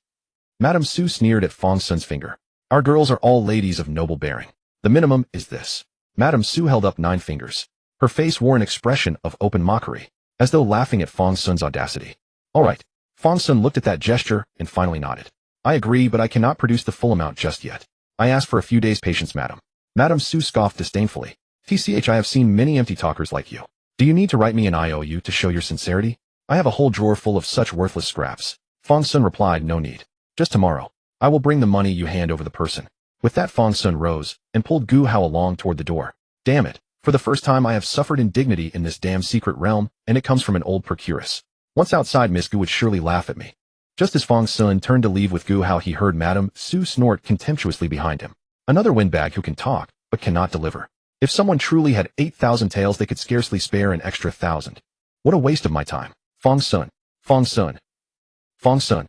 A: Madame Su sneered at Fang Xun's finger. Our girls are all ladies of noble bearing. The minimum is this. Madame Su held up 9 fingers. Her face wore an expression of open mockery, as though laughing at Fang Xun's audacity. All right. Fang Xun looked at that gesture and finally nodded. I agree, but I cannot produce the full amount just yet. I ask for a few days' patience, madam. Madame Su scoffed disdainfully. TCH, I have seen many empty talkers like you. Do you need to write me an IOU to show your sincerity? I have a whole drawer full of such worthless scraps. Fang Xun replied, no need. Just tomorrow. I will bring the money you hand over the person. With that, Fang Xun rose and pulled Gu Hao along toward the door. Damn it. For the first time I have suffered indignity in this damn secret realm, and it comes from an old procuress. Once outside, Miss Gu would surely laugh at me. Just as Fang Xun turned to leave with Gu Hao, he heard Madame Su snort contemptuously behind him. Another windbag who can talk, but cannot deliver. If someone truly had 8,000 taels, they could scarcely spare an extra 1,000. What a waste of my time. Fang Xun. Fang Xun. Fang Xun.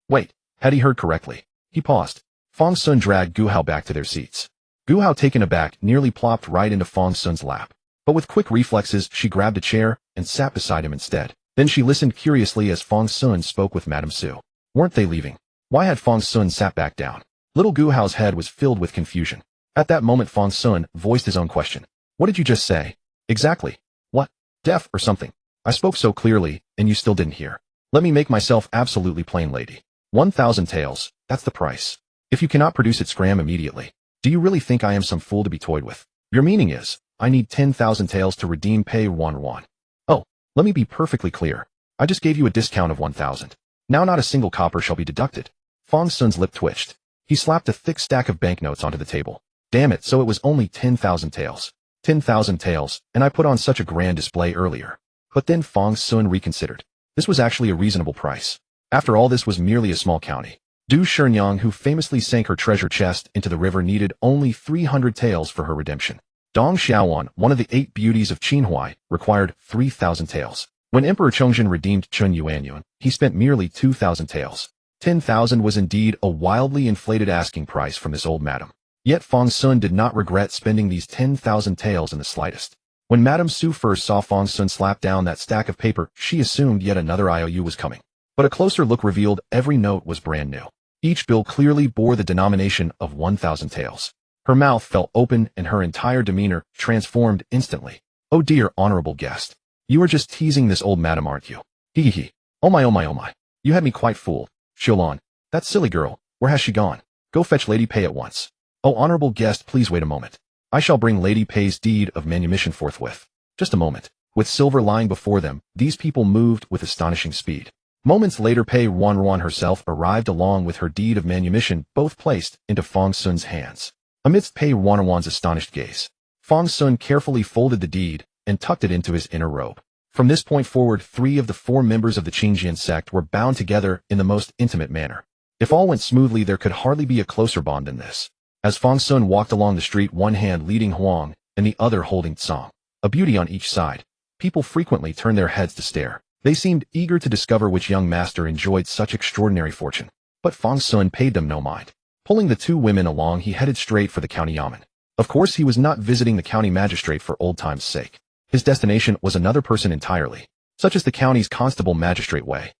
A: Wait, had he heard correctly? He paused. Fang Xun dragged Gu Hao back to their seats. Gu Hao, taken aback, nearly plopped right into Fang Xun's lap. But with quick reflexes, she grabbed a chair and sat beside him instead. Then she listened curiously as Fang Xun spoke with Madame Su. Weren't they leaving? Why had Fang Xun sat back down? Little Gu Hao's head was filled with confusion. At that moment, Fang Xun voiced his own question. What did you just say? Exactly. What? Deaf or something? I spoke so clearly, and you still didn't hear. Let me make myself absolutely plain, lady. 1,000 taels, that's the price. If you cannot produce it, scram immediately. Do you really think I am some fool to be toyed with? Your meaning is, I need 10,000 taels to redeem Pei Ruanruan. Oh, let me be perfectly clear. I just gave you a discount of 1,000. Now not a single copper shall be deducted. Fang Xun's lip twitched. He slapped a thick stack of banknotes onto the table. Damn it, so it was only 10,000 taels. 10,000 taels, and I put on such a grand display earlier. But then Fang Xun reconsidered. This was actually a reasonable price. After all, this was merely a small county. Du Shenyang, who famously sank her treasure chest into the river, needed only 300 taels for her redemption. Dong Xiaowan, one of the 8 beauties of Qinhuai, required 3,000 taels. When Emperor Chongzhen redeemed Chun Yuanyuan, he spent merely 2,000 taels. 10,000 was indeed a wildly inflated asking price from this old madam. Yet Fang Xun did not regret spending these 10,000 taels in the slightest. When Madame Su first saw Fang Xun slap down that stack of paper, she assumed yet another IOU was coming. But a closer look revealed every note was brand new. Each bill clearly bore the denomination of 1,000 taels. Her mouth fell open and her entire demeanor transformed instantly. Oh dear, honorable guest. You are just teasing this old madam, aren't you? Hee hee. Oh my, oh my, oh my. You had me quite fooled. Xiulan, that silly girl, where has she gone? Go fetch Lady Pei at once. Oh, honorable guest, please wait a moment. I shall bring Lady Pei's deed of manumission forthwith. Just a moment. With silver lying before them, these people moved with astonishing speed. Moments later, Pei Ruanruan herself arrived along with her deed of manumission, both placed into Fang Xun's hands. Amidst Pei Ruanruan's astonished gaze, Fang Xun carefully folded the deed and tucked it into his inner robe. From this point forward, 3 of the 4 members of the Qinjian sect were bound together in the most intimate manner. If all went smoothly, there could hardly be a closer bond than this. As Fang Xun walked along the street, one hand leading Huang and the other holding Tsang, a beauty on each side, people frequently turned their heads to stare. They seemed eager to discover which young master enjoyed such extraordinary fortune. But Fang Xun paid them no mind. Pulling the 2 women along, he headed straight for the county yamen. Of course, he was not visiting the county magistrate for old time's sake. His destination was another person entirely, such as the county's constable magistrate Wei.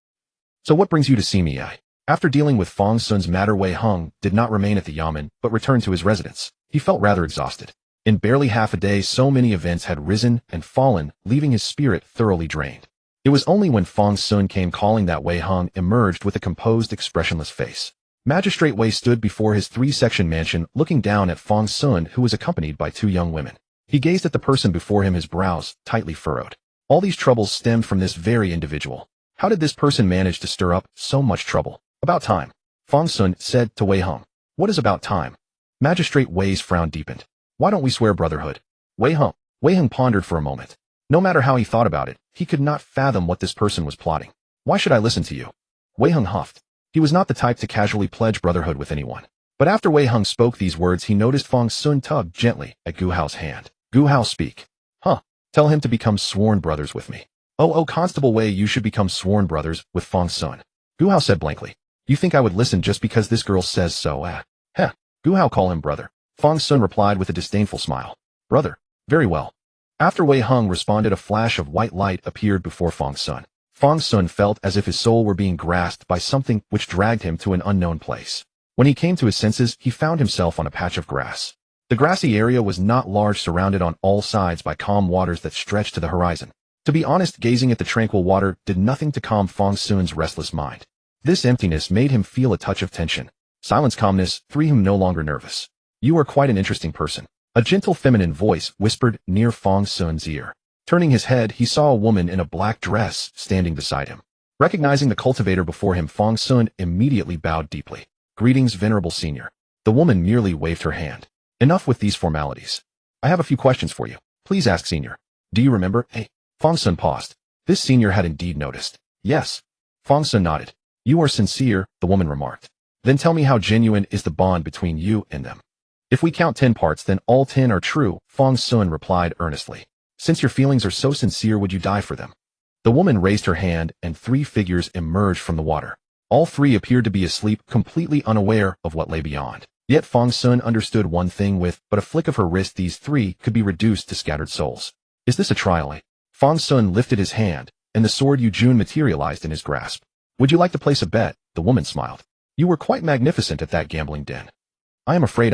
A: So what brings you to see me? After dealing with Fang Xun's matter, Wei Hung did not remain at the yamen, but returned to his residence. He felt rather exhausted. In barely half a day, so many events had risen and fallen, leaving his spirit thoroughly drained. It was only when Fang Xun came calling that Wei Hung emerged with a composed, expressionless face. Magistrate Wei stood before his three-section mansion looking down at Fang Xun, who was accompanied by two young women. He gazed at the person before him, his brows tightly furrowed. All these troubles stemmed from this very individual. How did this person manage to stir up so much trouble? About time, Fang Xun said to Wei Heng. What is about time? Magistrate Wei's frown deepened. Why don't we swear brotherhood? Wei Heng pondered for a moment. No matter how he thought about it, he could not fathom what this person was plotting. Why should I listen to you? Wei Heng huffed. He was not the type to casually pledge brotherhood with anyone. But after Wei Heng spoke these words, he noticed Fang Xun tug gently at Gu Hao's hand. Gu Hao, speak. Tell him to become sworn brothers with me. Oh, Constable Wei, you should become sworn brothers with Fang Xun. Gu Hao said blankly. You think I would listen just because this girl says so? Gu Hao, call him brother. Fang Xun replied with a disdainful smile. Brother. Very well. After Wei Heng responded, a flash of white light appeared before Fang Xun. Fang Xun felt as if his soul were being grasped by something which dragged him to an unknown place. When he came to his senses, he found himself on a patch of grass. The grassy area was not large, surrounded on all sides by calm waters that stretched to the horizon. To be honest, gazing at the tranquil water did nothing to calm Fang Xun's restless mind. This emptiness made him feel a touch of tension. Silence, calmness, free him no longer nervous. You are quite an interesting person. A gentle feminine voice whispered near Fang Xun's ear. Turning his head, he saw a woman in a black dress standing beside him. Recognizing the cultivator before him, Fang Xun immediately bowed deeply. Greetings, venerable senior. The woman merely waved her hand. Enough with these formalities. I have a few questions for you. Please ask, senior. Do you remember? Fang Xun paused. This senior had indeed noticed. Yes. Fang Xun nodded. You are sincere, the woman remarked. Then tell me, how genuine is the bond between you and them? If we count 10 parts, then all 10 are true, Fang Xun replied earnestly. Since your feelings are so sincere, would you die for them? The woman raised her hand, and 3 figures emerged from the water. All 3 appeared to be asleep, completely unaware of what lay beyond. Yet Fang Xun understood one thing: with but a flick of her wrist, these 3 could be reduced to scattered souls. Is this a trial? Fang Xun lifted his hand, and the sword Yujun materialized in his grasp. Would you like to place a bet? The woman smiled. You were quite magnificent at that gambling den. I am afraid.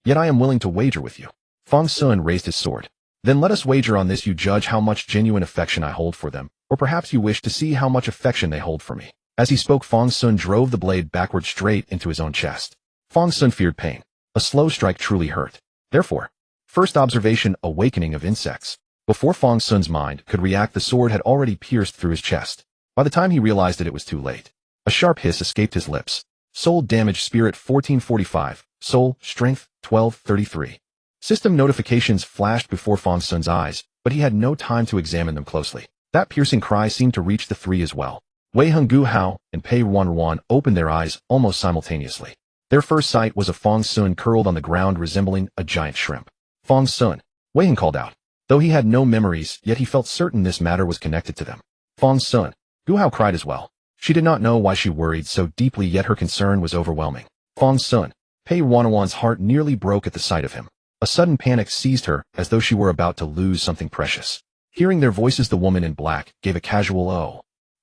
A: Yet I am willing to wager with you. Fang Xun raised his sword. Then let us wager on this. You judge how much genuine affection I hold for them, or perhaps you wish to see how much affection they hold for me. As he spoke, Fang Xun drove the blade backward straight into his own chest. Fang Xun feared pain. A slow strike truly hurt. Therefore, first observation: awakening of insects. Before Fang Xun's mind could react, the sword had already pierced through his chest. By the time he realized it was too late. A sharp hiss escaped his lips. Soul damage, spirit 1445, soul, strength 1233. System notifications flashed before Fang Xun's eyes, but he had no time to examine them closely. That piercing cry seemed to reach the 3 as well. Wei Heng, Gu Hao, and Pei Ruanruan opened their eyes almost simultaneously. Their first sight was of Fang Xun curled on the ground, resembling a giant shrimp. Fang Xun, Wei Heng called out. Though he had no memories, yet he felt certain this matter was connected to them. Fang Xun, Gu Hao cried as well. She did not know why she worried so deeply, yet her concern was overwhelming. Fang Xun, Pei Ruanruan's heart nearly broke at the sight of him. A sudden panic seized her, as though she were about to lose something precious. Hearing their voices, the woman in black gave a casual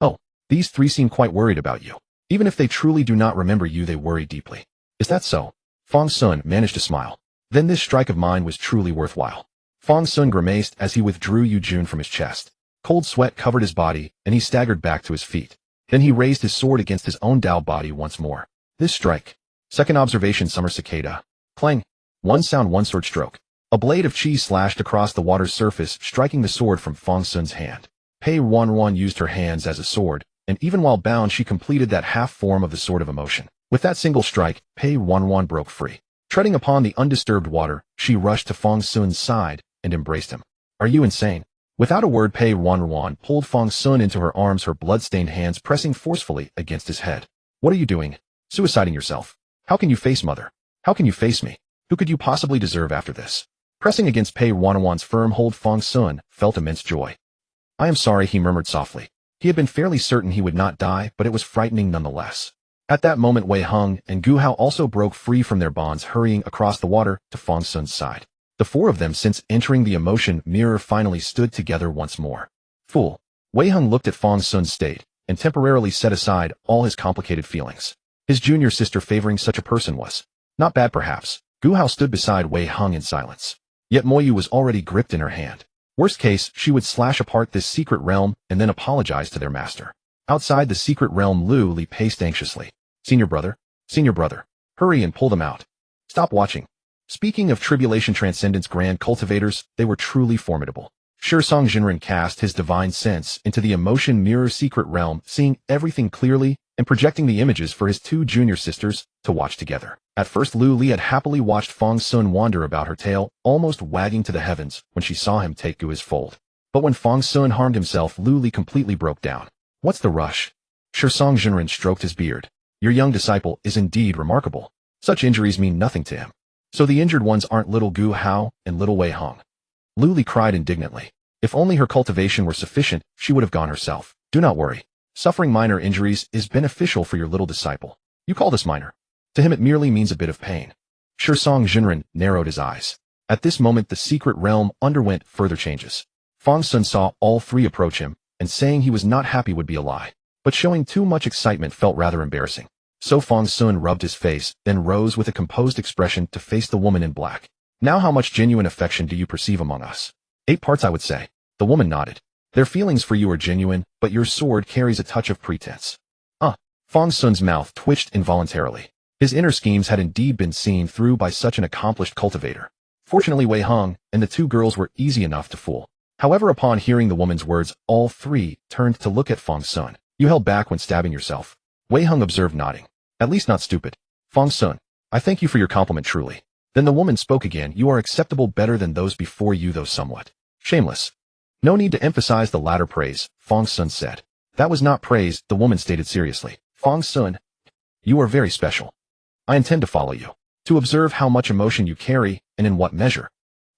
A: "Oh, these 3 seem quite worried about you. Even if they truly do not remember you, they worry deeply. Is that so?" Fang Xun managed to smile. Then this strike of mine was truly worthwhile. Fang Xun grimaced as he withdrew Yujun from his chest. Cold sweat covered his body, and he staggered back to his feet. Then he raised his sword against his own Dao body once more. This strike. Second observation: summer cicada. Clang. One sound, one sword stroke. A blade of chi slashed across the water's surface, striking the sword from Fang Xun's hand. Pei Ruanruan used her hands as a sword, and even while bound, she completed that half form of the sword of emotion. With that single strike, Pei Ruanruan broke free. Treading upon the undisturbed water, she rushed to Fang Xun's side and embraced him. Are you insane? Without a word, Pei Ruanruan pulled Fang Xun into her arms, her blood-stained hands pressing forcefully against his head. What are you doing? Suiciding yourself? How can you face mother? How can you face me? Who could you possibly deserve after this? Pressing against Pei Ruanruan's firm hold, Fang Xun felt immense joy. I am sorry, he murmured softly. He had been fairly certain he would not die, but it was frightening nonetheless. At that moment, Wei Heng and Gu Hao also broke free from their bonds, hurrying across the water to Fang Xun's side. The 4 of them, since entering the emotion mirror, finally stood together once more. Fool. Wei Heng looked at Fang Xun's state, and temporarily set aside all his complicated feelings. His junior sister favoring such a person was not bad, perhaps. Gu Hao stood beside Wei Heng in silence. Yet Moyu was already gripped in her hand. Worst case, she would slash apart this secret realm and then apologize to their master. Outside the secret realm, Lu Li paced anxiously. Senior brother? Senior brother. Hurry and pull them out. Stop watching. Speaking of Tribulation Transcendence Grand Cultivators, they were truly formidable. Fang Xun cast his divine sense into the emotion mirror secret realm, seeing everything clearly and projecting the images for his two junior sisters to watch together. At first, Lu Li had happily watched Fang Xun wander about her tail, almost wagging to the heavens when she saw him take Gu's fold. But when Fang Xun harmed himself, Lu Li completely broke down. What's the rush? Fang Xun stroked his beard. Your young disciple is indeed remarkable. Such injuries mean nothing to him. So the injured ones aren't little Gu Hao and little Wei Hong. Lu Li cried indignantly. If only her cultivation were sufficient, she would have gone herself. Do not worry. Suffering minor injuries is beneficial for your little disciple. You call this minor. To him it merely means a bit of pain. Fang Xun narrowed his eyes. At this moment the secret realm underwent further changes. Fang Xun saw all three approach him, and saying he was not happy would be a lie. But showing too much excitement felt rather embarrassing. So Fang Xun rubbed his face, then rose with a composed expression to face the woman in black. Now how much genuine affection do you perceive among us? 8 parts I would say. The woman nodded. Their feelings for you are genuine, but your sword carries a touch of pretense. Fang Xun's mouth twitched involuntarily. His inner schemes had indeed been seen through by such an accomplished cultivator. Fortunately Wei Hong and the two girls were easy enough to fool. However, upon hearing the woman's words, all three turned to look at Fang Xun. You held back when stabbing yourself. Wei Hong observed, nodding. At least not stupid. Fang Xun, I thank you for your compliment truly. Then the woman spoke again. You are acceptable, better than those before you, though somewhat shameless. No need to emphasize the latter praise, Fang Xun said. That was not praise, the woman stated seriously. Fang Xun, you are very special. I intend to follow you, to observe how much emotion you carry, and in what measure.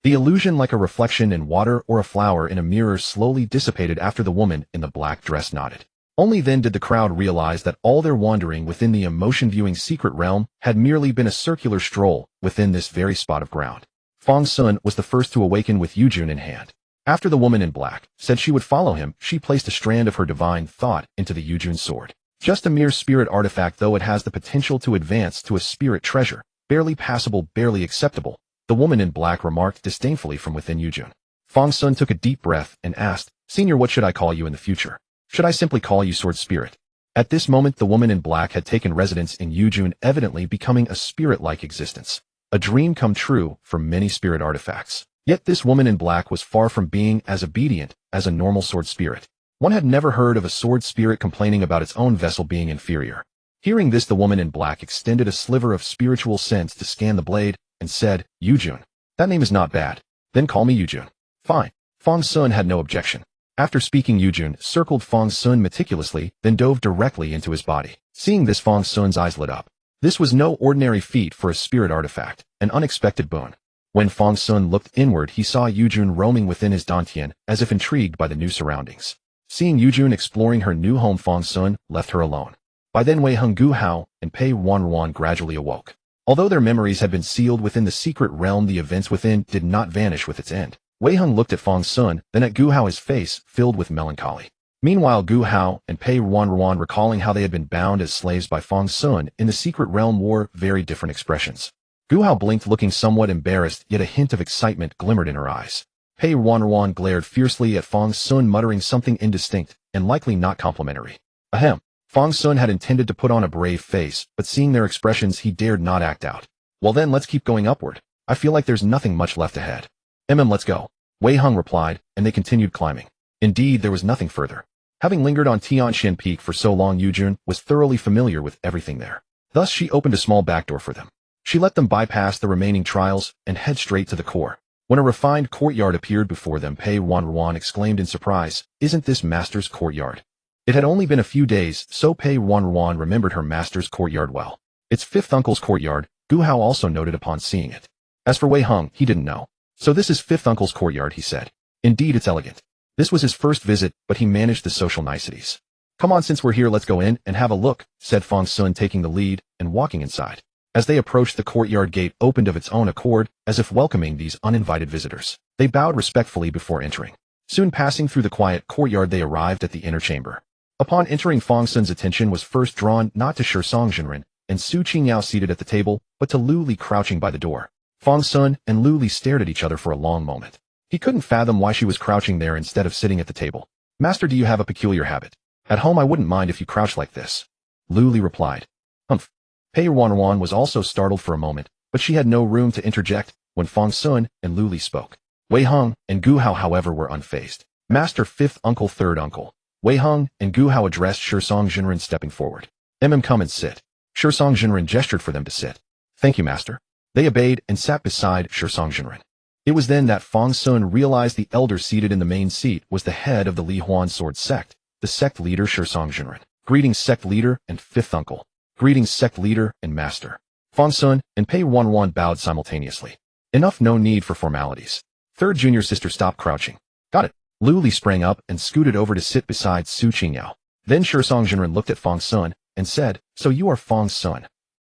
A: The illusion, like a reflection in water or a flower in a mirror, slowly dissipated after the woman in the black dress nodded. Only then did the crowd realize that all their wandering within the emotion-viewing secret realm had merely been a circular stroll within this very spot of ground. Fang Xun was the first to awaken with Yujun in hand. After the woman in black said she would follow him, she placed a strand of her divine thought into the Yujun sword. Just a mere spirit artifact, though it has the potential to advance to a spirit treasure, barely passable, barely acceptable, the woman in black remarked disdainfully from within Yujun. Fang Xun took a deep breath and asked, Senior, what should I call you in the future? Should I simply call you Sword Spirit? At this moment the woman in black had taken residence in Yujun, evidently becoming a spirit-like existence. A dream come true for many spirit artifacts. Yet this woman in black was far from being as obedient as a normal sword spirit. One had never heard of a sword spirit complaining about its own vessel being inferior. Hearing this, the woman in black extended a sliver of spiritual sense to scan the blade and said, Yujun. That name is not bad. Then call me Yujun. Fine. Fang Xun had no objection. After speaking, Yujun circled Fang Xun meticulously, then dove directly into his body. Seeing this, Fang Xun's eyes lit up. This was no ordinary feat for a spirit artifact, an unexpected boon. When Fang Xun looked inward, he saw Yujun roaming within his dantian, as if intrigued by the new surroundings. Seeing Yujun exploring her new home, Fang Xun left her alone. By then Wei Hong, Gu Hao, and Pei Ruanruan gradually awoke. Although their memories had been sealed within the secret realm, the events within did not vanish with its end. Wei Hong looked at Fang Xun, then at Gu Hao, his face filled with melancholy. Meanwhile, Gu Hao and Pei Ruanruan, recalling how they had been bound as slaves by Fang Xun in the secret realm, wore very different expressions. Gu Hao blinked, looking somewhat embarrassed, yet a hint of excitement glimmered in her eyes. Pei Ruanruan glared fiercely at Fang Xun, muttering something indistinct and likely not complimentary. Ahem. Fang Xun had intended to put on a brave face, but seeing their expressions he dared not act out. Well then, let's keep going upward. I feel like there's nothing much left ahead. Let's go. Wei Hong replied, and they continued climbing. Indeed, there was nothing further. Having lingered on Tianshan Peak for so long, Yujun was thoroughly familiar with everything there. Thus she opened a small back door for them. She let them bypass the remaining trials and head straight to the core. When a refined courtyard appeared before them, Pei Ruanruan exclaimed in surprise, Isn't this Master's courtyard? It had only been a few days, so Pei Ruanruan remembered her Master's courtyard well. It's fifth uncle's courtyard, Gu Hao also noted upon seeing it. As for Wei Hong, he didn't know. So this is fifth uncle's courtyard, he said. Indeed, it's elegant. This was his first visit, but he managed the social niceties. Come on, since we're here, let's go in and have a look, said Fang Xun, taking the lead and walking inside. As they approached, the courtyard gate opened of its own accord, as if welcoming these uninvited visitors. They bowed respectfully before entering. Soon passing through the quiet courtyard, they arrived at the inner chamber. Upon entering, Fang Xun's attention was first drawn not to Fang Xun and Su Qingyao seated at the table, but to Lu Li crouching by the door. Fang Xun and Lu Li stared at each other for a long moment. He couldn't fathom why she was crouching there instead of sitting at the table. Master, do you have a peculiar habit? At home I wouldn't mind if you crouch like this. Lu Li replied. Humph. Pei Ruanruan was also startled for a moment, but she had no room to interject when Fang Xun and Lu Li spoke. Wei Heng and Gu Hao, however, were unfazed. Master, fifth uncle, third uncle. Wei Heng and Gu Hao addressed Song Jinren, stepping forward. Come and sit. Song Jinren gestured for them to sit. Thank you, master. They obeyed and sat beside Song Jinren. It was then that Fang Xun realized the elder seated in the main seat was the head of the Li Huan sword sect, the sect leader Song Jinren. Greetings, sect leader and fifth uncle. Greetings, sect leader and master. Fang Xun and Pei Ruanruan bowed simultaneously. Enough, no need for formalities. Third junior sister stopped crouching. Got it. Lu Li sprang up and scooted over to sit beside Su Qingyao. Then Song Jinren looked at Fang Xun and said, So you are Fang Xun?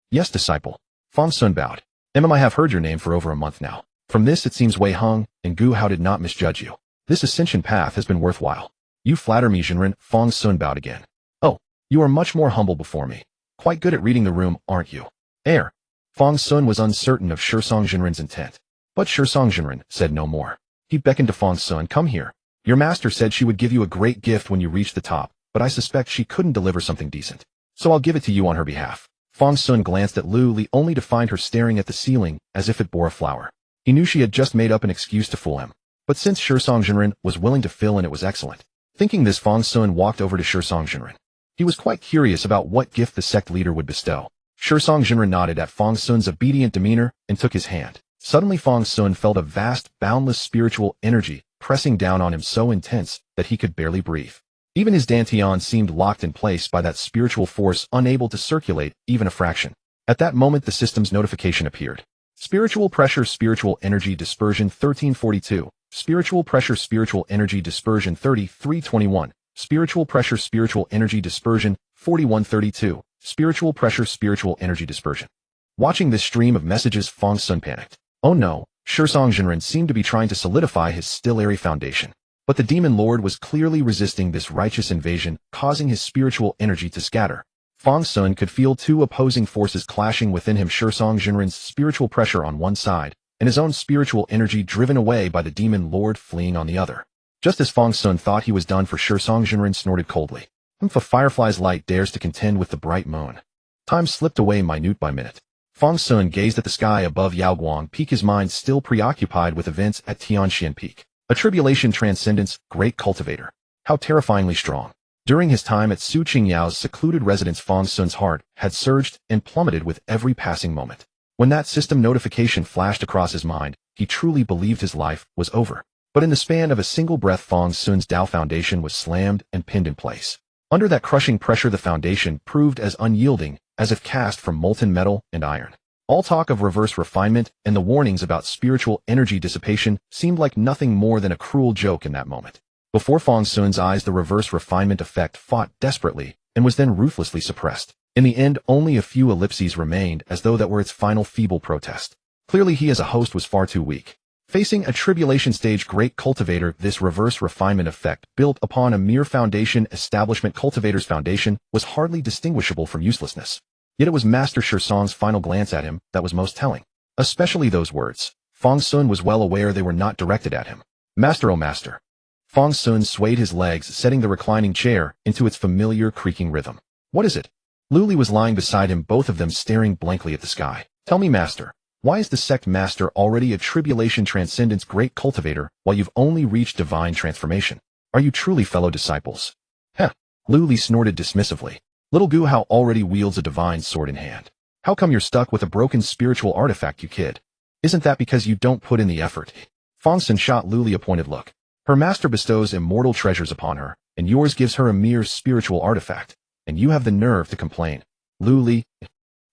A: Yes, disciple. Fang Xun bowed. I have heard your name for over a month now. From this it seems Wei Heng and Gu Hao did not misjudge you. This ascension path has been worthwhile. You flatter me, Jinren. Fang Xun bowed again. Oh, you are much more humble before me. Quite good at reading the room, aren't you? Fang Xun was uncertain of Song Jinren's intent. But Song Jinren said no more. He beckoned to Fang Xun. Come here. Your master said she would give you a great gift when you reach the top, but I suspect she couldn't deliver something decent. So I'll give it to you on her behalf. Fang Xun glanced at Lu Li only to find her staring at the ceiling as if it bore a flower. He knew she had just made up an excuse to fool him. But since Song Jinren was willing to fill in, it was excellent. Thinking this, Fang Xun walked over to Song Jinren. He was quite curious about what gift the sect leader would bestow. Song Jinren nodded at Fang Xun's obedient demeanor and took his hand. Suddenly Fang Xun felt a vast, boundless spiritual energy pressing down on him, so intense that he could barely breathe. Even his dantian seemed locked in place by that spiritual force, unable to circulate even a fraction. At that moment the system's notification appeared. Spiritual pressure, spiritual energy dispersion 1342. Spiritual pressure, spiritual energy dispersion 3321. Spiritual pressure, spiritual energy dispersion 4132. Spiritual pressure, spiritual energy dispersion. Watching this stream of messages, Fang Xun panicked. Oh no, Song Jinren seemed to be trying to solidify his still airy foundation. But the demon lord was clearly resisting this righteous invasion, causing his spiritual energy to scatter. Fang Xun could feel two opposing forces clashing within him, Song Jinren's spiritual pressure on one side, and his own spiritual energy driven away by the demon lord fleeing on the other. Just as Fang Xun thought he was done for, Song Jinren snorted coldly. If a firefly's light dares to contend with the bright moon. Time slipped away minute by minute. Fang Xun gazed at the sky above Yaoguang Peak, his mind still preoccupied with events at Tianxian Peak. A tribulation transcendence, great cultivator. How terrifyingly strong. During his time at Su Qingyao's secluded residence, Fang Xun's heart had surged and plummeted with every passing moment. When that system notification flashed across his mind, he truly believed his life was over. But in the span of a single breath, Fang Xun's Tao foundation was slammed and pinned in place. Under that crushing pressure, the foundation proved as unyielding as if cast from molten metal and iron. All talk of reverse refinement and the warnings about spiritual energy dissipation seemed like nothing more than a cruel joke in that moment. Before Fang Xun's eyes, the reverse refinement effect fought desperately and was then ruthlessly suppressed. In the end, only a few ellipses remained, as though that were its final feeble protest. Clearly he as a host was far too weak. Facing a tribulation stage great cultivator, this reverse refinement effect, built upon a mere foundation establishment cultivator's foundation, was hardly distinguishable from uselessness. Yet it was Master Song's final glance at him that was most telling. Especially those words. Fang Xun was well aware they were not directed at him. Master, oh master. Fang Xun swayed his legs, setting the reclining chair into its familiar creaking rhythm. What is it? Lu Li was lying beside him, both of them staring blankly at the sky. Tell me, master. Why is the sect master already a tribulation transcendence great cultivator while you've only reached divine transformation? Are you truly fellow disciples? Heh. Lu Li snorted dismissively. Little Gu Hao already wields a divine sword in hand. How come you're stuck with a broken spiritual artifact, you kid? Isn't that because you don't put in the effort? Fang Xun shot Lu Li a pointed look. Her master bestows immortal treasures upon her, and yours gives her a mere spiritual artifact, and you have the nerve to complain. Lu Li.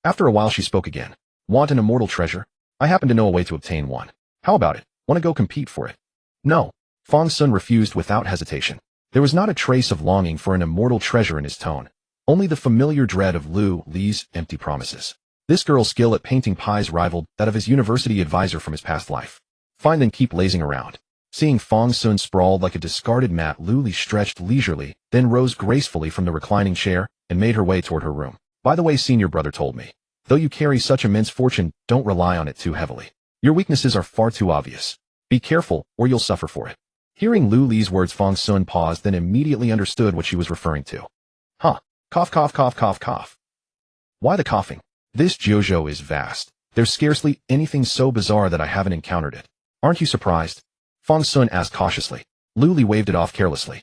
A: After a while she spoke again. Want an immortal treasure? I happen to know a way to obtain one. How about it? Want to go compete for it? No. Fang Xun refused without hesitation. There was not a trace of longing for an immortal treasure in his tone. Only the familiar dread of Lu Li's empty promises. This girl's skill at painting pies rivaled that of his university advisor from his past life. Fine, then keep lazing around. Seeing Fang Xun sprawled like a discarded mat, Lu Li stretched leisurely, then rose gracefully from the reclining chair and made her way toward her room. By the way, senior brother told me. Though you carry such immense fortune, don't rely on it too heavily. Your weaknesses are far too obvious. Be careful, or you'll suffer for it. Hearing Lu Li's words, Fang Xun paused, then immediately understood what she was referring to. Huh. Cough, cough, cough, cough, cough. Why the coughing? This Jojo is vast. There's scarcely anything so bizarre that I haven't encountered it. Aren't you surprised? Fang Xun asked cautiously. Lu Li waved it off carelessly.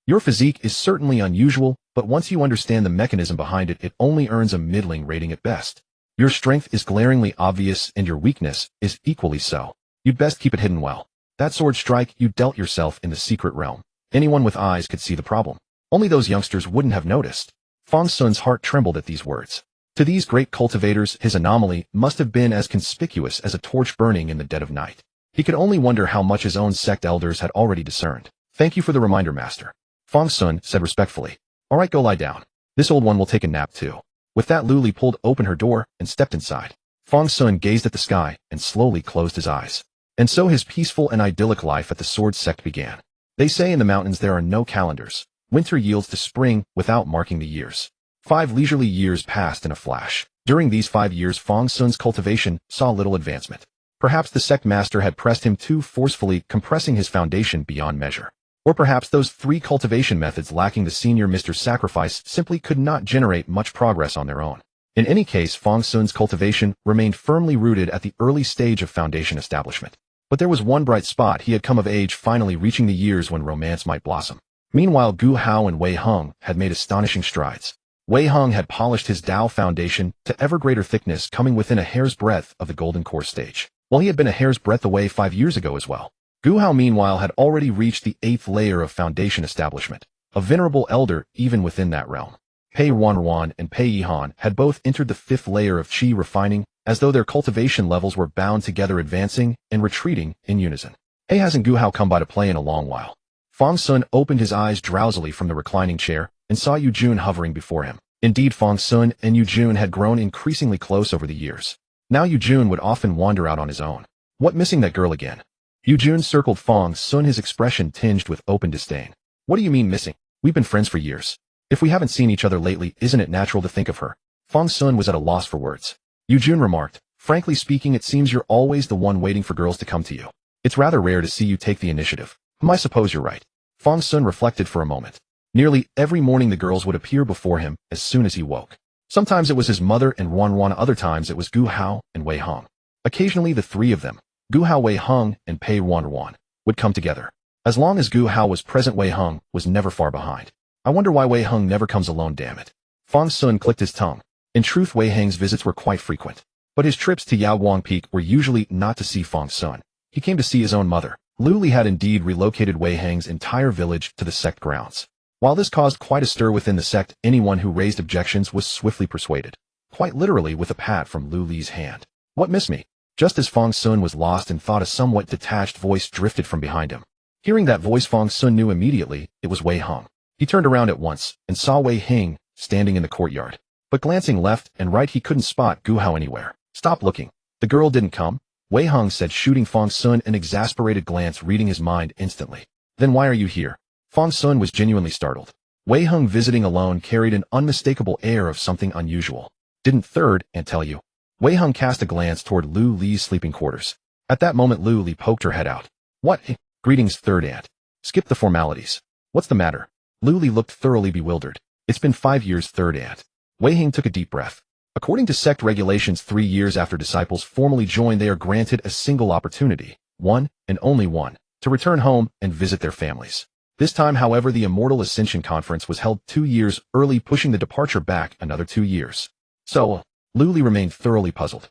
A: Your physique is certainly unusual, but once you understand the mechanism behind it, it only earns a middling rating at best. Your strength is glaringly obvious and your weakness is equally so. You'd best keep it hidden well. That sword strike you dealt yourself in the secret realm. Anyone with eyes could see the problem. Only those youngsters wouldn't have noticed. Fang Xun's heart trembled at these words. To these great cultivators, his anomaly must have been as conspicuous as a torch burning in the dead of night. He could only wonder how much his own sect elders had already discerned. Thank you for the reminder, Master. Fang Xun said respectfully. All right, go lie down. This old one will take a nap too. With that, Lu Li pulled open her door and stepped inside. Fang Xun gazed at the sky and slowly closed his eyes. And so his peaceful and idyllic life at the Sword Sect began. They say in the mountains there are no calendars. Winter yields to spring without marking the years. 5 leisurely years passed in a flash. During these 5 years, Fang Xun's cultivation saw little advancement. Perhaps the sect master had pressed him too forcefully, compressing his foundation beyond measure. Or perhaps those 3 cultivation methods lacking the senior Mr. Sacrifice simply could not generate much progress on their own. In any case, Fang Xun's cultivation remained firmly rooted at the early stage of foundation establishment. But there was one bright spot: he had come of age, finally reaching the years when romance might blossom. Meanwhile, Gu Hao and Wei Heng had made astonishing strides. Wei Heng had polished his Dao foundation to ever greater thickness, coming within a hair's breadth of the golden core stage. While he had been a hair's breadth away 5 years ago as well. Gu Hao, meanwhile, had already reached the 8th layer of foundation establishment, a venerable elder even within that realm. Pei Ruanruan and Pei Yihan had both entered the 5th layer of qi refining, as though their cultivation levels were bound together, advancing and retreating in unison. Hey, hasn't Gu Hao come by to play in a long while? Fang Xun opened his eyes drowsily from the reclining chair and saw Yu Jun hovering before him. Indeed, Fang Xun and Yu Jun had grown increasingly close over the years. Now Yu Jun would often wander out on his own. What, missing that girl again? Yu Jun circled Fang Xun, his expression tinged with open disdain. What do you mean missing? We've been friends for years. If we haven't seen each other lately, isn't it natural to think of her? Fang Xun was at a loss for words. Yu Jun remarked, frankly speaking, it seems you're always the one waiting for girls to come to you. It's rather rare to see you take the initiative. I suppose you're right. Fang Xun reflected for a moment. Nearly every morning the girls would appear before him as soon as he woke. Sometimes it was his mother and Ruanruan, other times it was Gu Hao and Wei Heng. Occasionally the 3 of them, Gu Hao, Wei Heng, and Pei Ruanruan, would come together. As long as Gu Hao was present, Wei Heng was never far behind. I wonder why Wei Heng never comes alone, damn it. Fang Xun clicked his tongue. In truth, Wei Heng's visits were quite frequent. But his trips to Yaoguang Peak were usually not to see Fang Xun. He came to see his own mother. Lu Li had indeed relocated Wei Heng's entire village to the sect grounds. While this caused quite a stir within the sect, anyone who raised objections was swiftly persuaded. Quite literally with a pat from Lu Li's hand. What, miss me? Just as Fang Xun was lost in thought, a somewhat detached voice drifted from behind him. Hearing that voice, Fang Xun knew immediately it was Wei Heng. He turned around at once and saw Wei Heng standing in the courtyard. But glancing left and right, he couldn't spot Gu Hao anywhere. Stop looking. The girl didn't come? Wei Heng said, shooting Fang Xun an exasperated glance, reading his mind instantly. Then why are you here? Fang Xun was genuinely startled. Wei Heng visiting alone carried an unmistakable air of something unusual. Didn't third aunt tell you? Wei Heng cast a glance toward Lu Li's sleeping quarters. At that moment, Lu Li poked her head out. What? Greetings, third aunt. Skip the formalities. What's the matter? Lu Li looked thoroughly bewildered. It's been 5 years, third aunt. Wei Heng took a deep breath. According to sect regulations, 3 years after disciples formally join, they are granted a single opportunity, one and only one, to return home and visit their families. This time, however, the Immortal Ascension Conference was held 2 years early, pushing the departure back another 2 years. So, Lu Li remained thoroughly puzzled.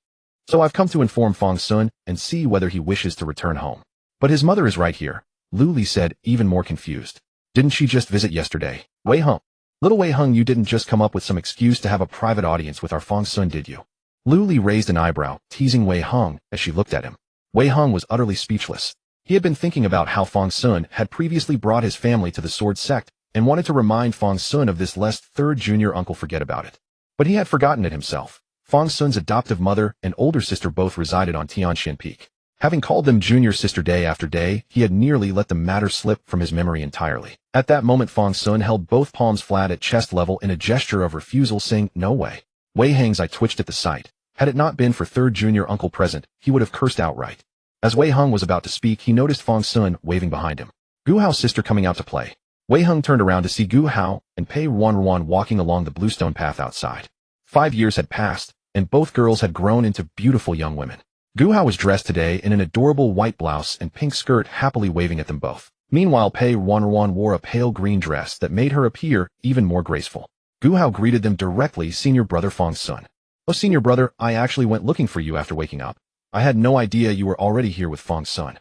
A: So I've come to inform Fang Xun and see whether he wishes to return home. But his mother is right here, Lu Li said, even more confused. Didn't she just visit yesterday? Wei Heng. Little Wei Heng, you didn't just come up with some excuse to have a private audience with our Fang Xun, did you? Lu Li raised an eyebrow, teasing Wei Heng as she looked at him. Wei Heng was utterly speechless. He had been thinking about how Fang Xun had previously brought his family to the Sword Sect and wanted to remind Fang Xun of this lest third junior uncle forget about it. But he had forgotten it himself. Fang Xun's adoptive mother and older sister both resided on Tianxian Peak. Having called them junior sister day after day, he had nearly let the matter slip from his memory entirely. At that moment, Fang Xun held both palms flat at chest level in a gesture of refusal, saying, no way. Wei Heng's eye twitched at the sight. Had it not been for third junior uncle present, he would have cursed outright. As Wei Heng was about to speak, he noticed Fang Xun waving behind him. Gu Hao's sister coming out to play. Wei Heng turned around to see Gu Hao and Pei Ruanruan walking along the bluestone path outside. 5 years had passed, and both girls had grown into beautiful young women. Gu Hao was dressed today in an adorable white blouse and pink skirt, happily waving at them both. Meanwhile, Pei Ruanruan wore a pale green dress that made her appear even more graceful. Gu Hao greeted them directly. Senior brother Fang Xun. Oh, senior brother, I actually went looking for you after waking up. I had no idea you were already here with Fang Xun.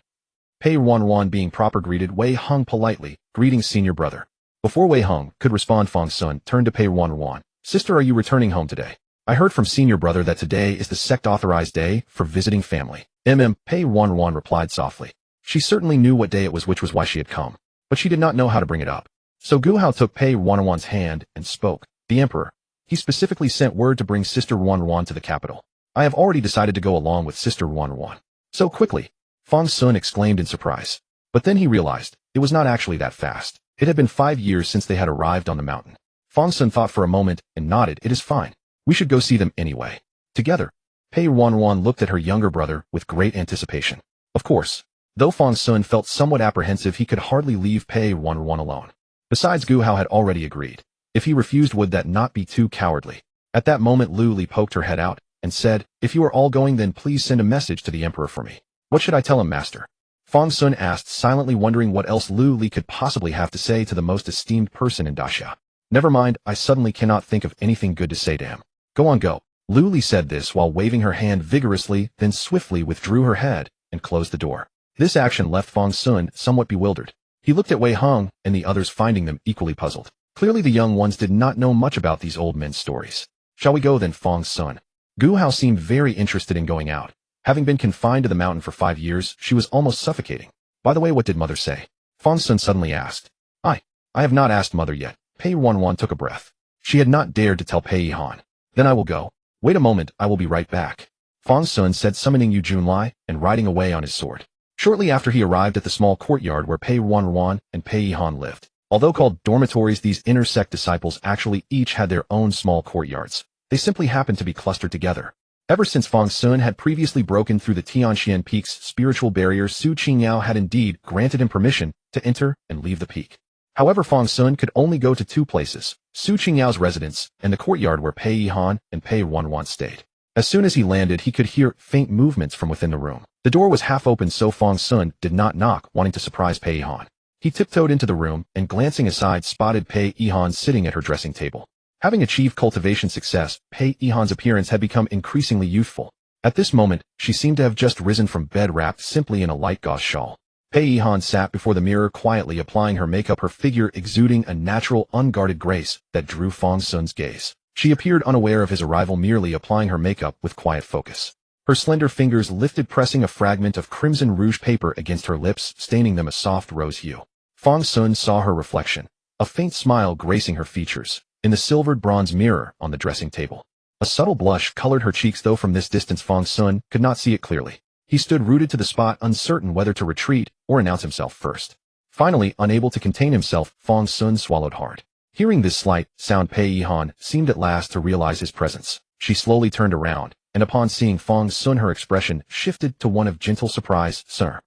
A: Pei Ruanruan, being proper, greeted Wei Hung politely, greeting senior brother. Before Wei Hung could respond, Fang Xun turned to Pei Ruanruan. Sister, are you returning home today? I heard from senior brother that today is the sect-authorized day for visiting family. Pei Ruanruan replied softly. She certainly knew what day it was, which was why she had come, but she did not know how to bring it up. So Gu Hao took Pei Ruanruan's hand and spoke. The emperor. He specifically sent word to bring Sister Ruanruan to the capital. I have already decided to go along with Sister Ruanruan. So quickly, Fang Xun exclaimed in surprise. But then he realized, it was not actually that fast. It had been 5 years since they had arrived on the mountain. Fang Xun thought for a moment and nodded. It is fine. We should go see them anyway. Together, Pei Ruanruan looked at her younger brother with great anticipation. Of course, though Fang Xun felt somewhat apprehensive, he could hardly leave Pei Ruanruan alone. Besides, Gu Hao had already agreed. If he refused, would that not be too cowardly? At that moment, Lu Li poked her head out and said, if you are all going, then please send a message to the emperor for me. What should I tell him, master? Fang Xun asked, silently wondering what else Lu Li could possibly have to say to the most esteemed person in Daxia. Never mind, I suddenly cannot think of anything good to say to him. Go on, go. Lu Li said this while waving her hand vigorously, then swiftly withdrew her head and closed the door. This action left Fang Xun somewhat bewildered. He looked at Wei Hung and the others, finding them equally puzzled. Clearly the young ones did not know much about these old men's stories. Shall we go then, Fang Xun? Gu Hao seemed very interested in going out. Having been confined to the mountain for 5 years, she was almost suffocating. By the way, what did mother say? Fang Xun suddenly asked. I have not asked mother yet. Pei Ruanruan took a breath. She had not dared to tell Pei Han. Then I will go. Wait a moment, I will be right back. Fang Xun said, summoning Yu Junlai and riding away on his sword. Shortly after, he arrived at the small courtyard where Pei Ruanruan and Pei Han lived. Although called dormitories, these inner sect disciples actually each had their own small courtyards. They simply happened to be clustered together. Ever since Fang Xun had previously broken through the Tianxian Peak's spiritual barrier, Su Qingyao had indeed granted him permission to enter and leave the peak. However, Fang Xun could only go to 2 places, Su Qingyao's residence and the courtyard where Pei Han and Pei Ruanruan stayed. As soon as he landed, he could hear faint movements from within the room. The door was half open, so Fang Xun did not knock, wanting to surprise Pei Han. He tiptoed into the room and, glancing aside, spotted Pei Han sitting at her dressing table. Having achieved cultivation success, Pei Han's appearance had become increasingly youthful. At this moment, she seemed to have just risen from bed, wrapped simply in a light gauze shawl. Pei Han sat before the mirror, quietly applying her makeup, her figure exuding a natural, unguarded grace that drew Fang Xun's gaze. She appeared unaware of his arrival, merely applying her makeup with quiet focus. Her slender fingers lifted, pressing a fragment of crimson rouge paper against her lips, staining them a soft rose hue. Fang Xun saw her reflection, a faint smile gracing her features, in the silvered bronze mirror on the dressing table. A subtle blush colored her cheeks, though from this distance Fang Xun could not see it clearly. He stood rooted to the spot, uncertain whether to retreat or announce himself first. Finally, unable to contain himself, Fang Xun swallowed hard. Hearing this slight sound, Pei Han seemed at last to realize his presence. She slowly turned around, and upon seeing Fang Xun, her expression shifted to one of gentle surprise. Sir,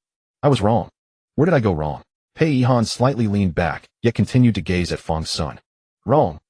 A: I was wrong. Where did I go wrong? Pei Han slightly leaned back, yet continued to gaze at Fang Xun. Wrong.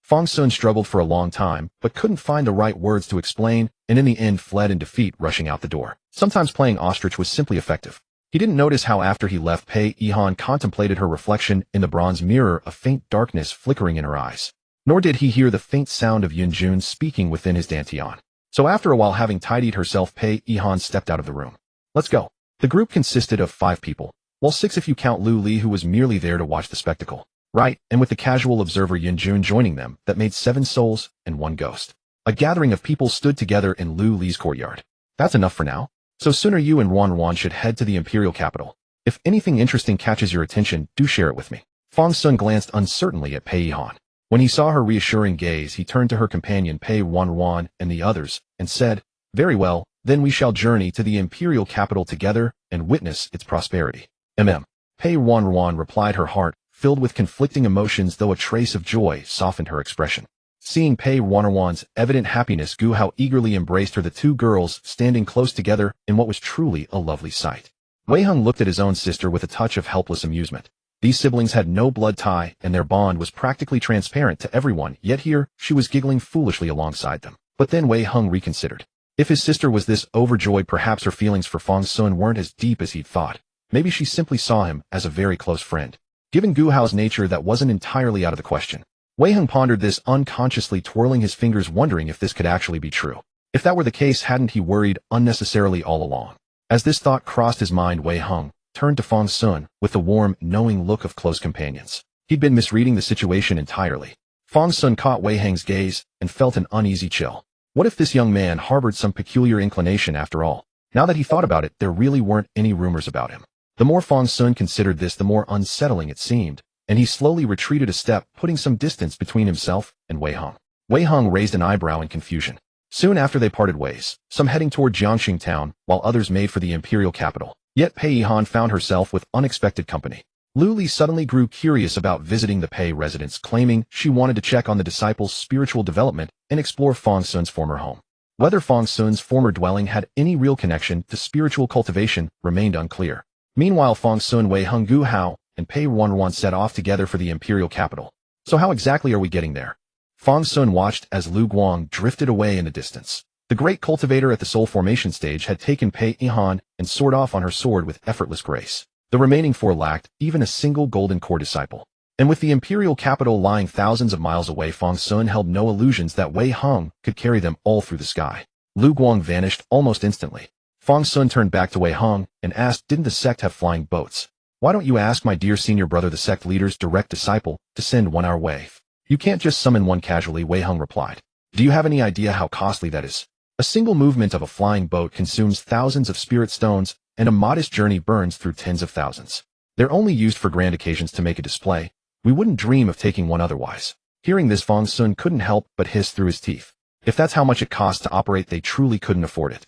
A: Fang Xun struggled for a long time, but couldn't find the right words to explain, and in the end fled in defeat, rushing out the door. Sometimes playing ostrich was simply effective. He didn't notice how after he left, Pei Han contemplated her reflection in the bronze mirror, a faint darkness flickering in her eyes. Nor did he hear the faint sound of Yunjun speaking within his dantian. So after a while, having tidied herself, Pei Han stepped out of the room. Let's go. The group consisted of 5 people. Well, 6 if you count Lu Li, who was merely there to watch the spectacle. Right, and with the casual observer Yunjun joining them, that made 7 souls and 1 ghost. A gathering of people stood together in Lu Li's courtyard. That's enough for now. So sooner you and Ruanruan should head to the imperial capital. If anything interesting catches your attention, do share it with me. Fang Xun glanced uncertainly at Pei Han. When he saw her reassuring gaze, he turned to her companion Pei Ruanruan and the others, and said, very well, then we shall journey to the imperial capital together and witness its prosperity. Pei Ruanruan replied, her heart filled with conflicting emotions, though a trace of joy softened her expression. Seeing Pei Ruanruan's evident happiness, Gu Hao eagerly embraced her, the 2 girls standing close together in what was truly a lovely sight. Wei Hung looked at his own sister with a touch of helpless amusement. These siblings had no blood tie, and their bond was practically transparent to everyone, yet here she was giggling foolishly alongside them. But then Wei Hung reconsidered. If his sister was this overjoyed, perhaps her feelings for Fang Xun weren't as deep as he'd thought. Maybe she simply saw him as a very close friend. Given Gu Hao's nature, that wasn't entirely out of the question. Wei Hung pondered this, unconsciously twirling his fingers, wondering if this could actually be true. If that were the case, hadn't he worried unnecessarily all along? As this thought crossed his mind, Wei Hung turned to Fang Xun with the warm, knowing look of close companions. He'd been misreading the situation entirely. Fang Xun caught Wei Hung's gaze and felt an uneasy chill. What if this young man harbored some peculiar inclination after all? Now that he thought about it, there really weren't any rumors about him. The more Fang Xun considered this, the more unsettling it seemed, and he slowly retreated a step, putting some distance between himself and Wei Hung. Wei Hung raised an eyebrow in confusion. Soon after they parted ways, some heading toward Jiangxing town, while others made for the imperial capital. Yet Pei Yihan found herself with unexpected company. Lu Li suddenly grew curious about visiting the Pei residence, claiming she wanted to check on the disciples' spiritual development and explore Fang Xun's former home. Whether Fang Xun's former dwelling had any real connection to spiritual cultivation remained unclear. Meanwhile, Fang Xun, Wei Hung, Gu Hao, and Pei Ruanruan set off together for the imperial capital. So how exactly are we getting there? Fang Xun watched as Lu Guang drifted away in the distance. The great cultivator at the soul formation stage had taken Pei Yihan and soared off on her sword with effortless grace. The remaining four lacked even a single golden core disciple. And with the imperial capital lying thousands of miles away, Fang Xun held no illusions that Wei Hung could carry them all through the sky. Lu Guang vanished almost instantly. Fang Xun turned back to Wei Hung and asked, "Didn't the sect have flying boats? Why don't you ask my dear senior brother, the sect leader's direct disciple, to send one our way? You can't just summon one casually," Wei Hung replied. "Do you have any idea how costly that is? A single movement of a flying boat consumes thousands of spirit stones, and a modest journey burns through tens of thousands. They're only used for grand occasions to make a display. We wouldn't dream of taking one otherwise." Hearing this, Fang Xun couldn't help but hiss through his teeth. If that's how much it costs to operate, they truly couldn't afford it.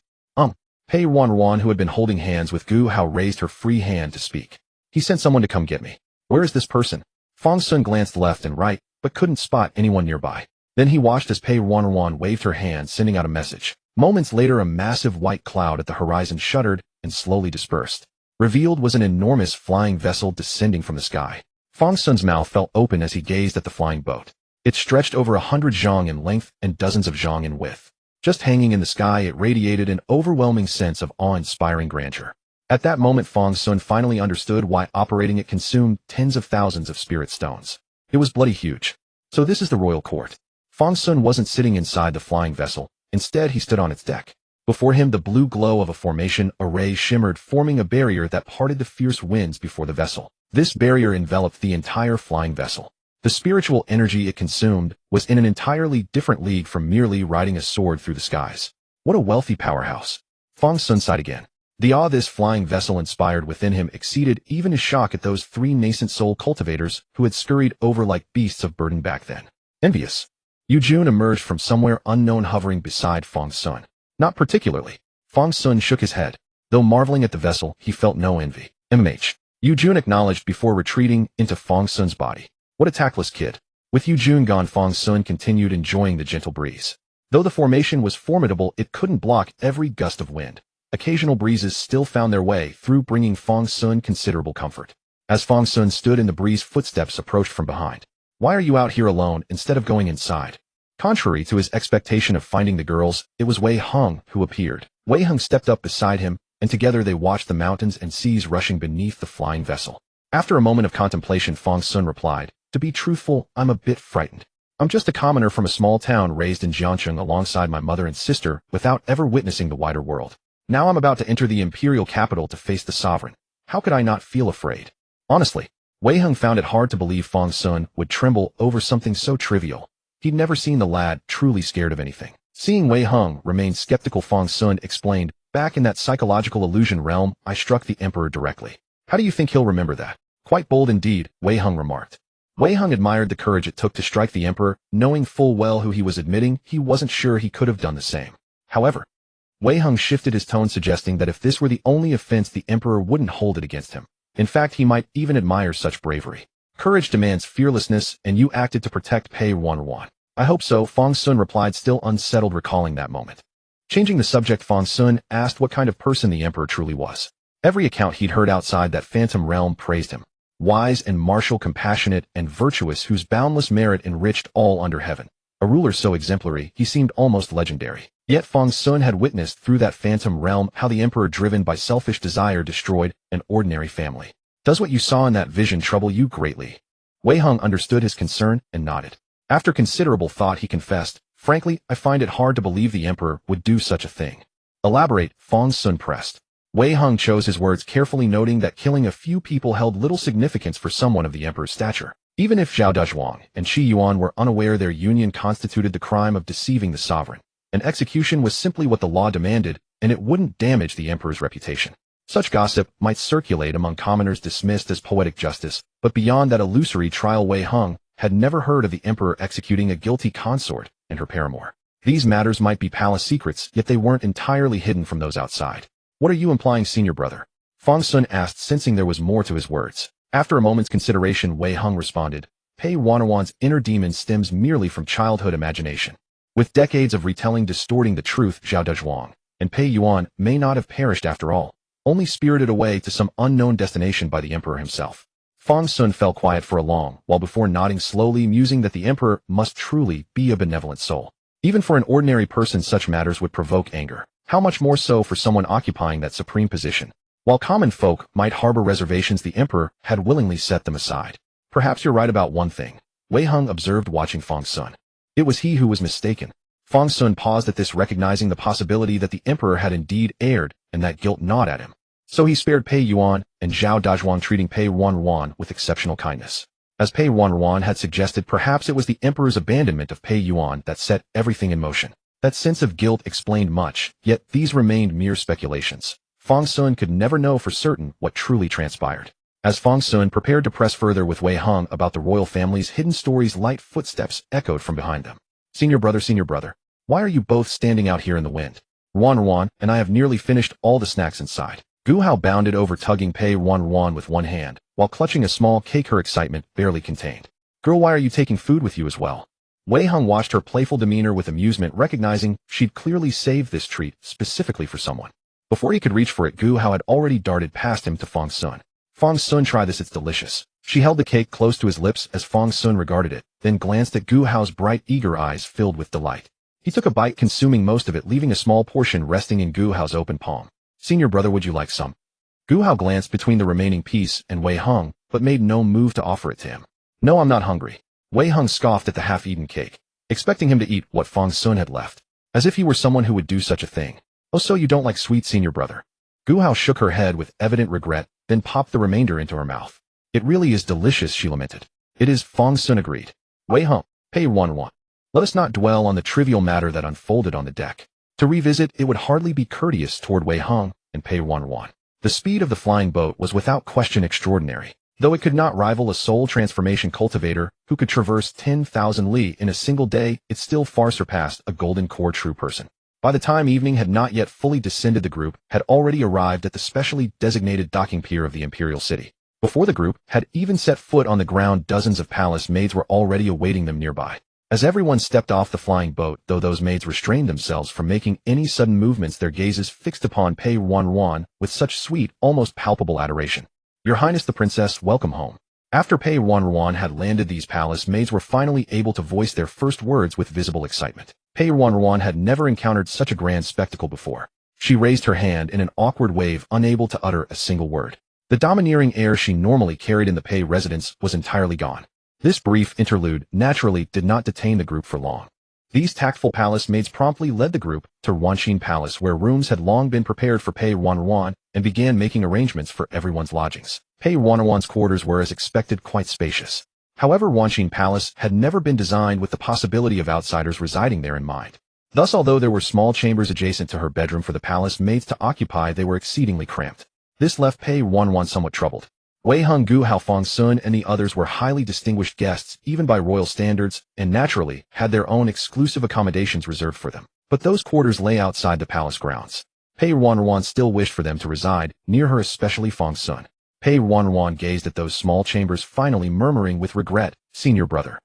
A: Pei Ruanruan, who had been holding hands with Gu Hao, raised her free hand to speak. "He sent someone to come get me. Where is this person?" Fang Xun glanced left and right, but couldn't spot anyone nearby. Then he watched as Pei Ruanruan waved her hand, sending out a message. Moments later, a massive white cloud at the horizon shuddered and slowly dispersed. Revealed was an enormous flying vessel descending from the sky. Fang Xun's mouth fell open as he gazed at the flying boat. It stretched over 100 zhang in length and dozens of zhang in width. Just hanging in the sky, it radiated an overwhelming sense of awe-inspiring grandeur. At that moment, Fang Xun finally understood why operating it consumed tens of thousands of spirit stones. It was bloody huge. So this is the royal court. Fang Xun wasn't sitting inside the flying vessel. Instead, he stood on its deck. Before him, the blue glow of a formation array shimmered, forming a barrier that parted the fierce winds before the vessel. This barrier enveloped the entire flying vessel. The spiritual energy it consumed was in an entirely different league from merely riding a sword through the skies. What a wealthy powerhouse. Fang Xun sighed again. The awe this flying vessel inspired within him exceeded even his shock at those three nascent soul cultivators who had scurried over like beasts of burden back then. Envious. Yu Jun emerged from somewhere unknown, hovering beside Fang Xun. Not particularly. Fang Xun shook his head. Though marveling at the vessel, he felt no envy. Yu Jun acknowledged before retreating into Fang Xun's body. What a tactless kid. With Yu Jun gone, Fang Xun continued enjoying the gentle breeze. Though the formation was formidable, it couldn't block every gust of wind. Occasional breezes still found their way through, bringing Fang Xun considerable comfort. As Fang Xun stood in the breeze, footsteps approached from behind. "Why are you out here alone instead of going inside?" Contrary to his expectation of finding the girls, it was Wei Hung who appeared. Wei Hung stepped up beside him, and together they watched the mountains and seas rushing beneath the flying vessel. After a moment of contemplation, Fang Xun replied, "To be truthful, I'm a bit frightened. I'm just a commoner from a small town raised in Jiangxing alongside my mother and sister without ever witnessing the wider world. Now I'm about to enter the imperial capital to face the sovereign. How could I not feel afraid?" Honestly, Wei Hung found it hard to believe Fang Xun would tremble over something so trivial. He'd never seen the lad truly scared of anything. Seeing Wei Hung remain skeptical, Fang Xun explained, "Back in that psychological illusion realm, I struck the emperor directly. How do you think he'll remember that?" "Quite bold indeed," Wei Hung remarked. Wei Hung admired the courage it took to strike the emperor, knowing full well who he was, admitting he wasn't sure he could have done the same. However, Wei Hung shifted his tone, suggesting that if this were the only offense, the emperor wouldn't hold it against him. In fact, he might even admire such bravery. "Courage demands fearlessness, and you acted to protect Pei Ruanruan." "I hope so," Fang Xun replied, still unsettled recalling that moment. Changing the subject, Fang Xun asked what kind of person the emperor truly was. Every account he'd heard outside that phantom realm praised him. Wise and martial, compassionate and virtuous, whose boundless merit enriched all under heaven. A ruler so exemplary, he seemed almost legendary. Yet Fang Xun had witnessed through that phantom realm how the emperor driven by selfish desire destroyed an ordinary family. Does what you saw in that vision trouble you greatly? Wei Hung understood his concern and nodded. After considerable thought he confessed, frankly, I find it hard to believe the emperor would do such a thing. Elaborate, Fang Xun pressed. Wei Hung chose his words carefully, noting that killing a few people held little significance for someone of the emperor's stature. Even if Zhao Dezhuang and Qi Yuan were unaware their union constituted the crime of deceiving the sovereign, an execution was simply what the law demanded, and it wouldn't damage the emperor's reputation. Such gossip might circulate among commoners dismissed as poetic justice, but beyond that illusory trial, Wei Hung had never heard of the emperor executing a guilty consort and her paramour. These matters might be palace secrets, yet they weren't entirely hidden from those outside. What are you implying, senior brother? Fang Xun asked, sensing there was more to his words. After a moment's consideration, Wei Hung responded, Pei Ruanruan's inner demon stems merely from childhood imagination. With decades of retelling distorting the truth, Zhao Dezhuang and Pei Yuan may not have perished after all, only spirited away to some unknown destination by the emperor himself. Fang Xun fell quiet for a long while before nodding slowly, musing that the emperor must truly be a benevolent soul. Even for an ordinary person such matters would provoke anger. How much more so for someone occupying that supreme position? While common folk might harbor reservations, the emperor had willingly set them aside. Perhaps you're right about one thing, Wei Hung observed, watching Fang Xun. It was he who was mistaken. Fang Xun paused at this, recognizing the possibility that the emperor had indeed erred, and that guilt gnawed at him. So he spared Pei Yuan and Zhao Dezhuang, treating Pei Ruanruan with exceptional kindness. As Pei Ruanruan had suggested, perhaps it was the emperor's abandonment of Pei Yuan that set everything in motion. That sense of guilt explained much, yet these remained mere speculations. Fang Xun could never know for certain what truly transpired. As Fang Xun prepared to press further with Wei Hung about the royal family's hidden stories, light footsteps echoed from behind them. Senior brother, why are you both standing out here in the wind? Ruanruan and I have nearly finished all the snacks inside. Gu Hao bounded over, tugging Pei Ruanruan with one hand, while clutching a small cake, her excitement barely contained. Girl, why are you taking food with you as well? Wei Hung watched her playful demeanor with amusement, recognizing she'd clearly saved this treat specifically for someone. Before he could reach for it, Gu Hao had already darted past him to Fang Xun. Fang Xun, try this, it's delicious. She held the cake close to his lips as Fang Xun regarded it, then glanced at Gu Hao's bright, eager eyes filled with delight. He took a bite, consuming most of it, leaving a small portion resting in Gu Hao's open palm. Senior brother, would you like some? Gu Hao glanced between the remaining piece and Wei Hung, but made no move to offer it to him. No, I'm not hungry. Wei Hung scoffed at the half-eaten cake, expecting him to eat what Fang Xun had left, as if he were someone who would do such a thing. Oh, so you don't like sweet, senior brother? Gu Hao shook her head with evident regret, then popped the remainder into her mouth. It really is delicious, she lamented. It is, Fang Xun agreed. Wei Hung, Pei Ruanruan. Let us not dwell on the trivial matter that unfolded on the deck. To revisit it would hardly be courteous toward Wei Hung and Pei Ruanruan. The speed of the flying boat was without question extraordinary. Though it could not rival a soul transformation cultivator who could traverse 10,000 li in a single day, it still far surpassed a golden core true person. By the time evening had not yet fully descended, the group had already arrived at the specially designated docking pier of the imperial city. Before the group had even set foot on the ground, dozens of palace maids were already awaiting them nearby. As everyone stepped off the flying boat, though those maids restrained themselves from making any sudden movements, their gazes fixed upon Pei Ruanruan with such sweet, almost palpable adoration. Your Highness the Princess, welcome home. After Pei Ruanruan had landed, these palace maids were finally able to voice their first words with visible excitement. Pei Ruanruan had never encountered such a grand spectacle before. She raised her hand in an awkward wave, unable to utter a single word. The domineering air she normally carried in the Pei residence was entirely gone. This brief interlude naturally did not detain the group for long. These tactful palace maids promptly led the group to Ruanxin Palace, where rooms had long been prepared for Pei Ruanruan, and began making arrangements for everyone's lodgings. Pei Ruanruan's quarters were, as expected, quite spacious. However, Ruanxin Palace had never been designed with the possibility of outsiders residing there in mind. Thus, although there were small chambers adjacent to her bedroom for the palace maids to occupy, they were exceedingly cramped. This left Pei Ruanruan somewhat troubled. Wei Hung, Gu Hao, Fang Xun, and the others were highly distinguished guests, even by royal standards, and naturally had their own exclusive accommodations reserved for them. But those quarters lay outside the palace grounds. Pei Ruanruan still wished for them to reside near her, especially Fang Xun. Pei Ruanruan gazed at those small chambers, finally murmuring with regret, "Senior brother,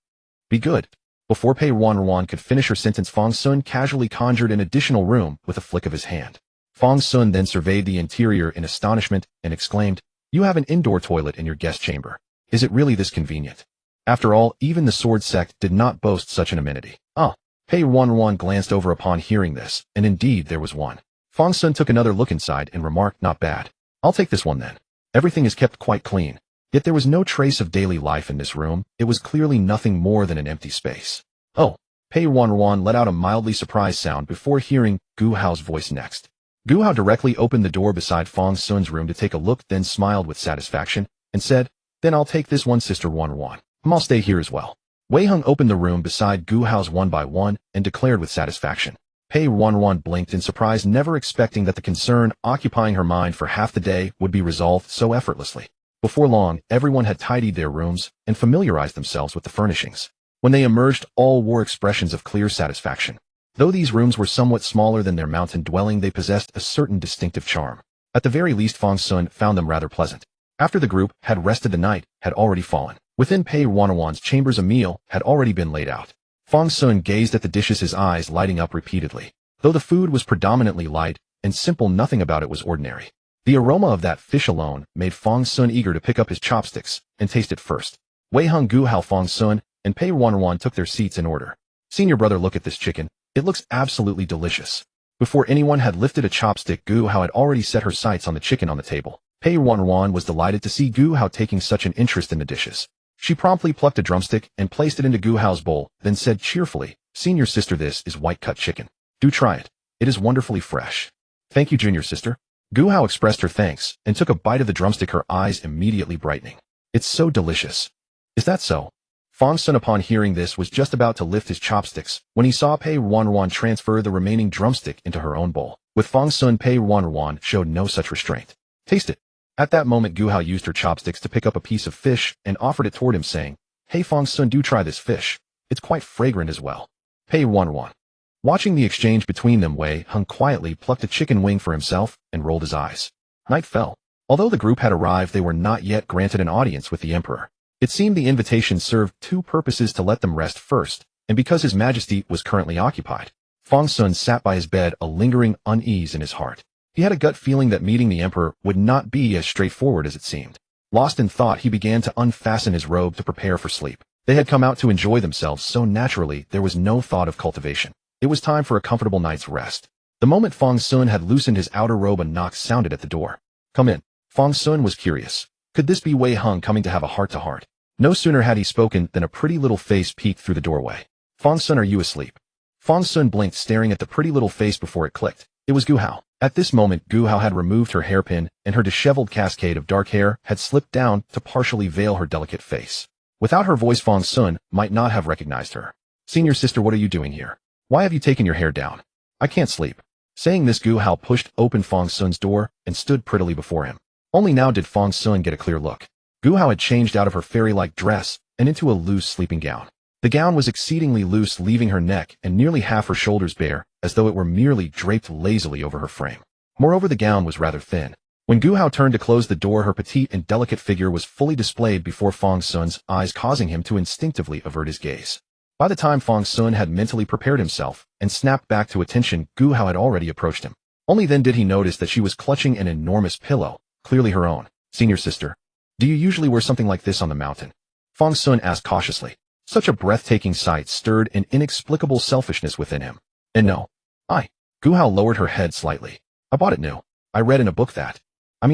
A: be good." Before Pei Ruanruan could finish her sentence, Fang Xun casually conjured an additional room with a flick of his hand. Fang Xun then surveyed the interior in astonishment and exclaimed, "You have an indoor toilet in your guest chamber. Is it really this convenient?" After all, even the Sword Sect did not boast such an amenity. Ah, Pei Ruanruan glanced over upon hearing this, and indeed there was one. Fang Xun took another look inside and remarked, not bad. I'll take this one then. Everything is kept quite clean. Yet there was no trace of daily life in this room. It was clearly nothing more than an empty space. Oh, Pei Ruanruan let out a mildly surprised sound before hearing Gu Hao's voice next. Gu Hao directly opened the door beside Fang Xun's room to take a look, then smiled with satisfaction and said, then I'll take this one, Sister Ruanruan. I'll stay here as well. Wei Heng opened the room beside Gu Hao's one by one and declared with satisfaction. Pei Ruanruan blinked in surprise, never expecting that the concern occupying her mind for half the day would be resolved so effortlessly. Before long, everyone had tidied their rooms and familiarized themselves with the furnishings. When they emerged, all wore expressions of clear satisfaction. Though these rooms were somewhat smaller than their mountain dwelling, they possessed a certain distinctive charm. At the very least, Fang Xun found them rather pleasant. After the group had rested, the night had already fallen. Within Pei Ruanruan's chambers, a meal had already been laid out. Fang Xun gazed at the dishes, his eyes lighting up repeatedly. Though the food was predominantly light and simple, nothing about it was ordinary. The aroma of that fish alone made Fang Xun eager to pick up his chopsticks and taste it first. Wei Heng, Gu Hao, Fang Xun, and Pei Ruanruan took their seats in order. Senior brother, look at this chicken. It looks absolutely delicious. Before anyone had lifted a chopstick, Gu Hao had already set her sights on the chicken on the table. Pei Ruanruan was delighted to see Gu Hao taking such an interest in the dishes. She promptly plucked a drumstick and placed it into Gu Hao's bowl, then said cheerfully, Senior sister, this is white-cut chicken. Do try it. It is wonderfully fresh. Thank you, junior sister. Gu Hao expressed her thanks and took a bite of the drumstick, her eyes immediately brightening. It's so delicious. Is that so? Fang Xun, upon hearing this, was just about to lift his chopsticks when he saw Pei Ruanruan transfer the remaining drumstick into her own bowl. With Fang Xun, Pei Ruanruan showed no such restraint. Taste it. At that moment, Gu Hao used her chopsticks to pick up a piece of fish and offered it toward him, saying, Hey Fang Xun, do try this fish. It's quite fragrant as well. Pei Ruanruan. Watching the exchange between them, Wei Heng quietly plucked a chicken wing for himself and rolled his eyes. Night fell. Although the group had arrived, they were not yet granted an audience with the emperor. It seemed the invitation served two purposes: to let them rest first, and because his majesty was currently occupied. Fang Xun sat by his bed, a lingering unease in his heart. He had a gut feeling that meeting the emperor would not be as straightforward as it seemed. Lost in thought, he began to unfasten his robe to prepare for sleep. They had come out to enjoy themselves so naturally there was no thought of cultivation. It was time for a comfortable night's rest. The moment Fang Xun had loosened his outer robe, a knock sounded at the door. Come in. Fang Xun was curious. Could this be Wei Heng coming to have a heart-to-heart? No sooner had he spoken than a pretty little face peeked through the doorway. Fang Xun, are you asleep? Fang Xun blinked, staring at the pretty little face before it clicked. It was Gu Hao. At this moment, Gu Hao had removed her hairpin, and her disheveled cascade of dark hair had slipped down to partially veil her delicate face. Without her voice, Fang Xun might not have recognized her. Senior sister, what are you doing here? Why have you taken your hair down? I can't sleep. Saying this, Gu Hao pushed open Fang Xun's door and stood prettily before him. Only now did Fang Xun get a clear look. Gu Hao had changed out of her fairy-like dress and into a loose sleeping gown. The gown was exceedingly loose, leaving her neck and nearly half her shoulders bare, as though it were merely draped lazily over her frame. Moreover, the gown was rather thin. When Gu Hao turned to close the door, her petite and delicate figure was fully displayed before Fang Xun's eyes, causing him to instinctively avert his gaze. By the time Fang Xun had mentally prepared himself and snapped back to attention, Gu Hao had already approached him. Only then did he notice that she was clutching an enormous pillow, clearly her own. Senior sister, do you usually wear something like this on the mountain? Fang Xun asked cautiously. Such a breathtaking sight stirred an inexplicable selfishness within him. And no. Gu Hao lowered her head slightly. I bought it new. I read in a book that. I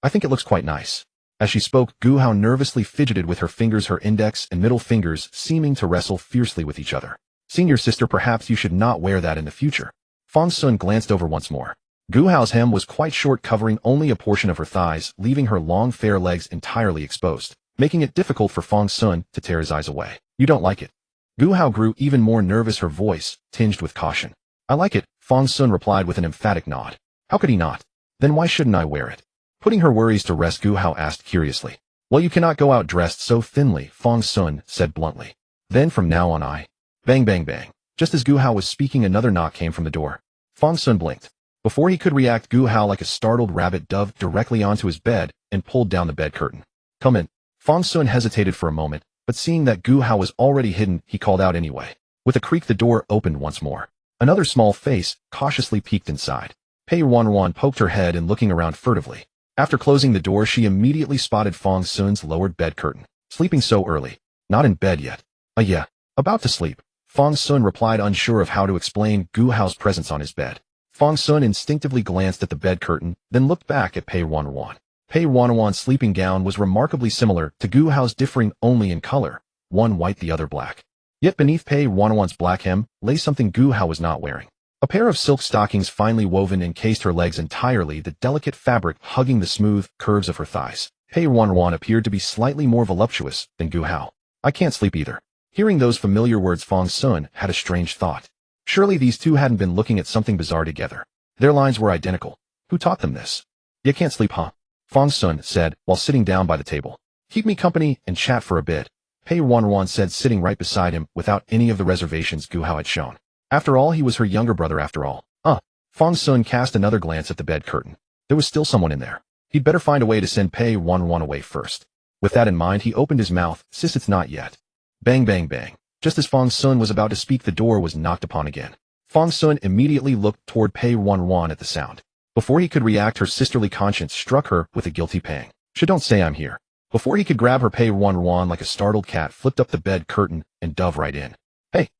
A: think it looks quite nice. As she spoke, Gu Hao nervously fidgeted with her fingers, her index and middle fingers seeming to wrestle fiercely with each other. Senior sister, perhaps you should not wear that in the future. Fang Xun glanced over once more. Gu Hao's hem was quite short, covering only a portion of her thighs, leaving her long fair legs entirely exposed, making it difficult for Fang Xun to tear his eyes away. You don't like it? Gu Hao grew even more nervous, her voice tinged with caution. I like it, Fang Xun replied with an emphatic nod. How could he not? Then why shouldn't I wear it? Putting her worries to rest, Gu Hao asked curiously. Well, you cannot go out dressed so thinly, Fang Xun said bluntly. Then from now on Bang bang bang. Just as Gu Hao was speaking, another knock came from the door. Fang Xun blinked. Before he could react, Gu Hao, like a startled rabbit, dove directly onto his bed and pulled down the bed curtain. Come in. Fang Xun hesitated for a moment, but seeing that Gu Hao was already hidden, he called out anyway. With a creak, the door opened once more. Another small face cautiously peeked inside. Pei Ruanruan poked her head and looking around furtively. After closing the door, she immediately spotted Fang Xun's lowered bed curtain. Sleeping so early. Not in bed yet. Yeah. About to sleep. Fang Xun replied, unsure of how to explain Gu Hao's presence on his bed. Fang Xun instinctively glanced at the bed curtain, then looked back at Pei Ruanruan. Pei Ruanruan's sleeping gown was remarkably similar to Gu Hao's, differing only in color, one white the other black. Yet beneath Pei Ruanruan's black hem lay something Gu Hao was not wearing. A pair of silk stockings finely woven encased her legs entirely, the delicate fabric hugging the smooth curves of her thighs. Pei Ruanruan appeared to be slightly more voluptuous than Gu Hao. I can't sleep either. Hearing those familiar words, Fang Xun had a strange thought. Surely these two hadn't been looking at something bizarre together. Their lines were identical. Who taught them this? You can't sleep, huh? Fang Xun said, while sitting down by the table. Keep me company and chat for a bit, Pei Ruanruan said, sitting right beside him without any of the reservations Gu Hao had shown. After all, he was her younger brother after all. Fang Xun cast another glance at the bed curtain. There was still someone in there. He'd better find a way to send Pei Ruanruan away first. With that in mind, he opened his mouth. Sis, it's not yet. Bang, bang, bang. Just as Fang Xun was about to speak, the door was knocked upon again. Fang Xun immediately looked toward Pei Ruanruan at the sound. Before he could react, her sisterly conscience struck her with a guilty pang. Don't say I'm here. Before he could grab her, Pei Ruanruan, like a startled cat, flipped up the bed curtain and dove right in. Hey!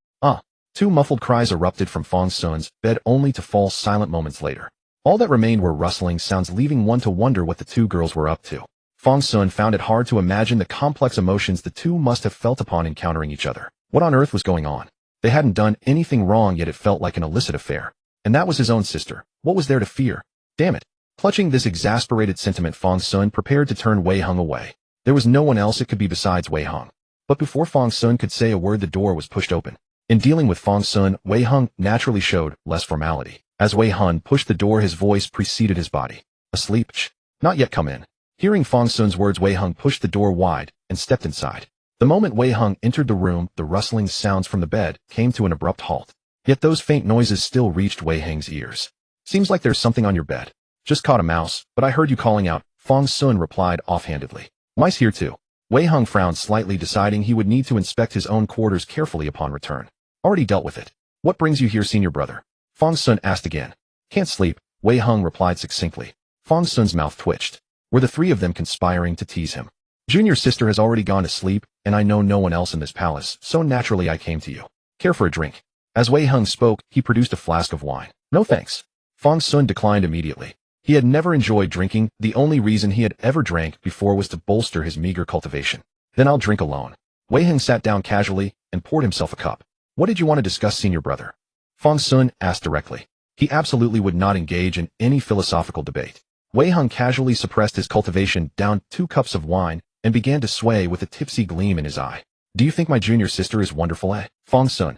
A: Two muffled cries erupted from Fang Xun's bed, only to fall silent moments later. All that remained were rustling sounds, leaving one to wonder what the two girls were up to. Fang Xun found it hard to imagine the complex emotions the two must have felt upon encountering each other. What on earth was going on? They hadn't done anything wrong, yet it felt like an illicit affair. And that was his own sister. What was there to fear? Damn it. Clutching this exasperated sentiment, Fang Xun prepared to turn Wei Heng away. There was no one else it could be besides Wei Heng. But before Fang Xun could say a word, the door was pushed open. In dealing with Fang Xun, Wei Heng naturally showed less formality. As Wei Heng pushed the door, his voice preceded his body. Asleep? Shh. Not yet, come in. Hearing Fang Xun's words, Wei Heng pushed the door wide and stepped inside. The moment Wei Heng entered the room, the rustling sounds from the bed came to an abrupt halt. Yet those faint noises still reached Wei Heng's ears. Seems like there's something on your bed. Just caught a mouse, but I heard you calling out, Fang Xun replied offhandedly. Mice here too. Wei Heng frowned slightly, deciding he would need to inspect his own quarters carefully upon return. Already dealt with it. What brings you here, senior brother? Fang Xun asked again. Can't sleep, Wei Heng replied succinctly. Fang Xun's mouth twitched. Were the three of them conspiring to tease him? Junior sister has already gone to sleep, and I know no one else in this palace, so naturally I came to you. Care for a drink? As Wei Heng spoke, he produced a flask of wine. No thanks. Fang Xun declined immediately. He had never enjoyed drinking. The only reason he had ever drank before was to bolster his meager cultivation. Then I'll drink alone. Wei Heng sat down casually and poured himself a cup. What did you want to discuss, senior brother? Fang Xun asked directly. He absolutely would not engage in any philosophical debate. Wei Heng casually suppressed his cultivation, downed 2 cups of wine, and began to sway with a tipsy gleam in his eye. Do you think my junior sister is wonderful, eh? Fang Xun.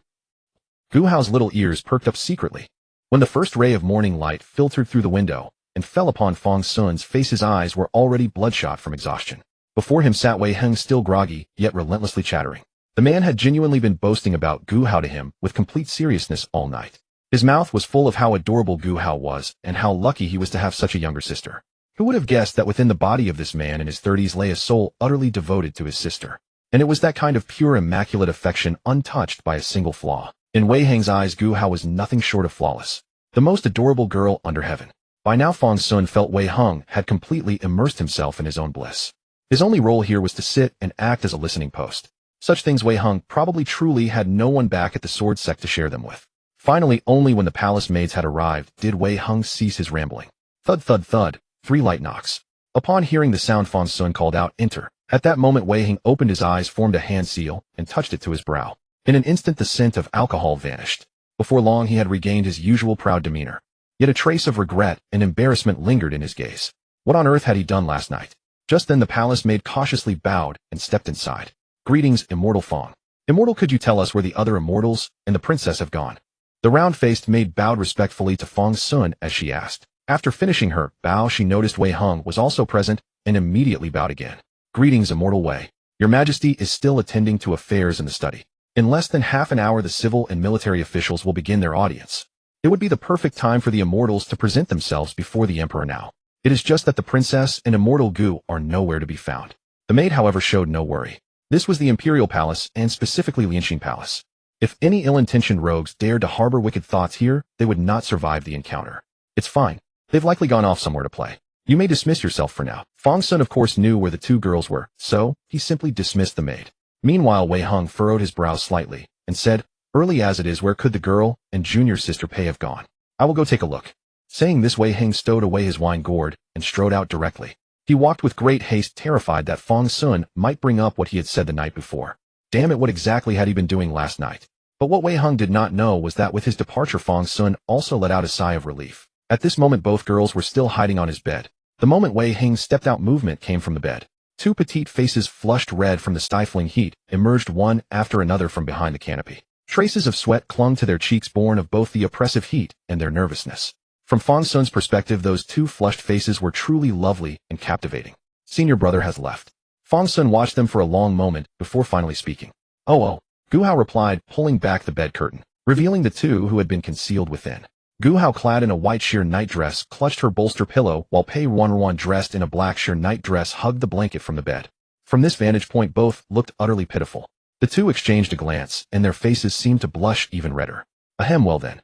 A: Gu Hao's little ears perked up secretly. When the first ray of morning light filtered through the window and fell upon Fang Xun's face, his eyes were already bloodshot from exhaustion. Before him sat Wei Heng, still groggy, yet relentlessly chattering. The man had genuinely been boasting about Gu Hao to him with complete seriousness all night. His mouth was full of how adorable Gu Hao was and how lucky he was to have such a younger sister. Who would have guessed that within the body of this man in his 30s lay a soul utterly devoted to his sister? And it was that kind of pure, immaculate affection, untouched by a single flaw. In Wei Heng's eyes, Gu Hao was nothing short of flawless. The most adorable girl under heaven. By now Fang Xun felt Wei Heng had completely immersed himself in his own bliss. His only role here was to sit and act as a listening post. Such things Wei Heng probably truly had no one back at the sword sect to share them with. Finally, only when the palace maids had arrived did Wei Heng cease his rambling. Thud, thud, thud. 3 light knocks. Upon hearing the sound, Fang Xun called out, enter. At that moment Wei Heng opened his eyes, formed a hand seal, and touched it to his brow. In an instant the scent of alcohol vanished. Before long he had regained his usual proud demeanor. Yet a trace of regret and embarrassment lingered in his gaze. What on earth had he done last night? Just then the palace maid cautiously bowed and stepped inside. Greetings, immortal Fang. Immortal, could you tell us where the other immortals and the princess have gone? The round-faced maid bowed respectfully to Fang Xun as she asked. After finishing her bow, she noticed Wei Heng was also present and immediately bowed again. Greetings, immortal Wei. Your Majesty is still attending to affairs in the study. In less than half an hour the civil and military officials will begin their audience. It would be the perfect time for the immortals to present themselves before the emperor now. It is just that the princess and immortal Gu are nowhere to be found. The maid, however, showed no worry. This was the imperial palace, and specifically Lianxin Palace. If any ill-intentioned rogues dared to harbor wicked thoughts here, they would not survive the encounter. It's fine. They've likely gone off somewhere to play. You may dismiss yourself for now. Fang Xun of course knew where the 2 girls were, so he simply dismissed the maid. Meanwhile Wei Heng furrowed his brows slightly and said, Early as it is, where could the girl and junior sister Pei have gone? I will go take a look. Saying this, Wei Hing stowed away his wine gourd and strode out directly. He walked with great haste, terrified that Fang Xun might bring up what he had said the night before. Damn it, what exactly had he been doing last night? But what Wei Hung did not know was that with his departure, Fang Xun also let out a sigh of relief. At this moment, both girls were still hiding on his bed. The moment Wei Hing stepped out, movement came from the bed. Two petite faces, flushed red from the stifling heat, emerged one after another from behind the canopy. Traces of sweat clung to their cheeks, born of both the oppressive heat and their nervousness. From Fang Xun's perspective, those two flushed faces were truly lovely and captivating. Senior brother has left. Fang Xun watched them for a long moment before finally speaking. Oh. Gu Hao replied, pulling back the bed curtain, revealing the two who had been concealed within. Gu Hao, clad in a white sheer nightdress, clutched her bolster pillow, while Pei Ruanruan, dressed in a black sheer nightdress, hugged the blanket from the bed. From this vantage point, both looked utterly pitiful. The two exchanged a glance, and their faces seemed to blush even redder. Ahem, well then.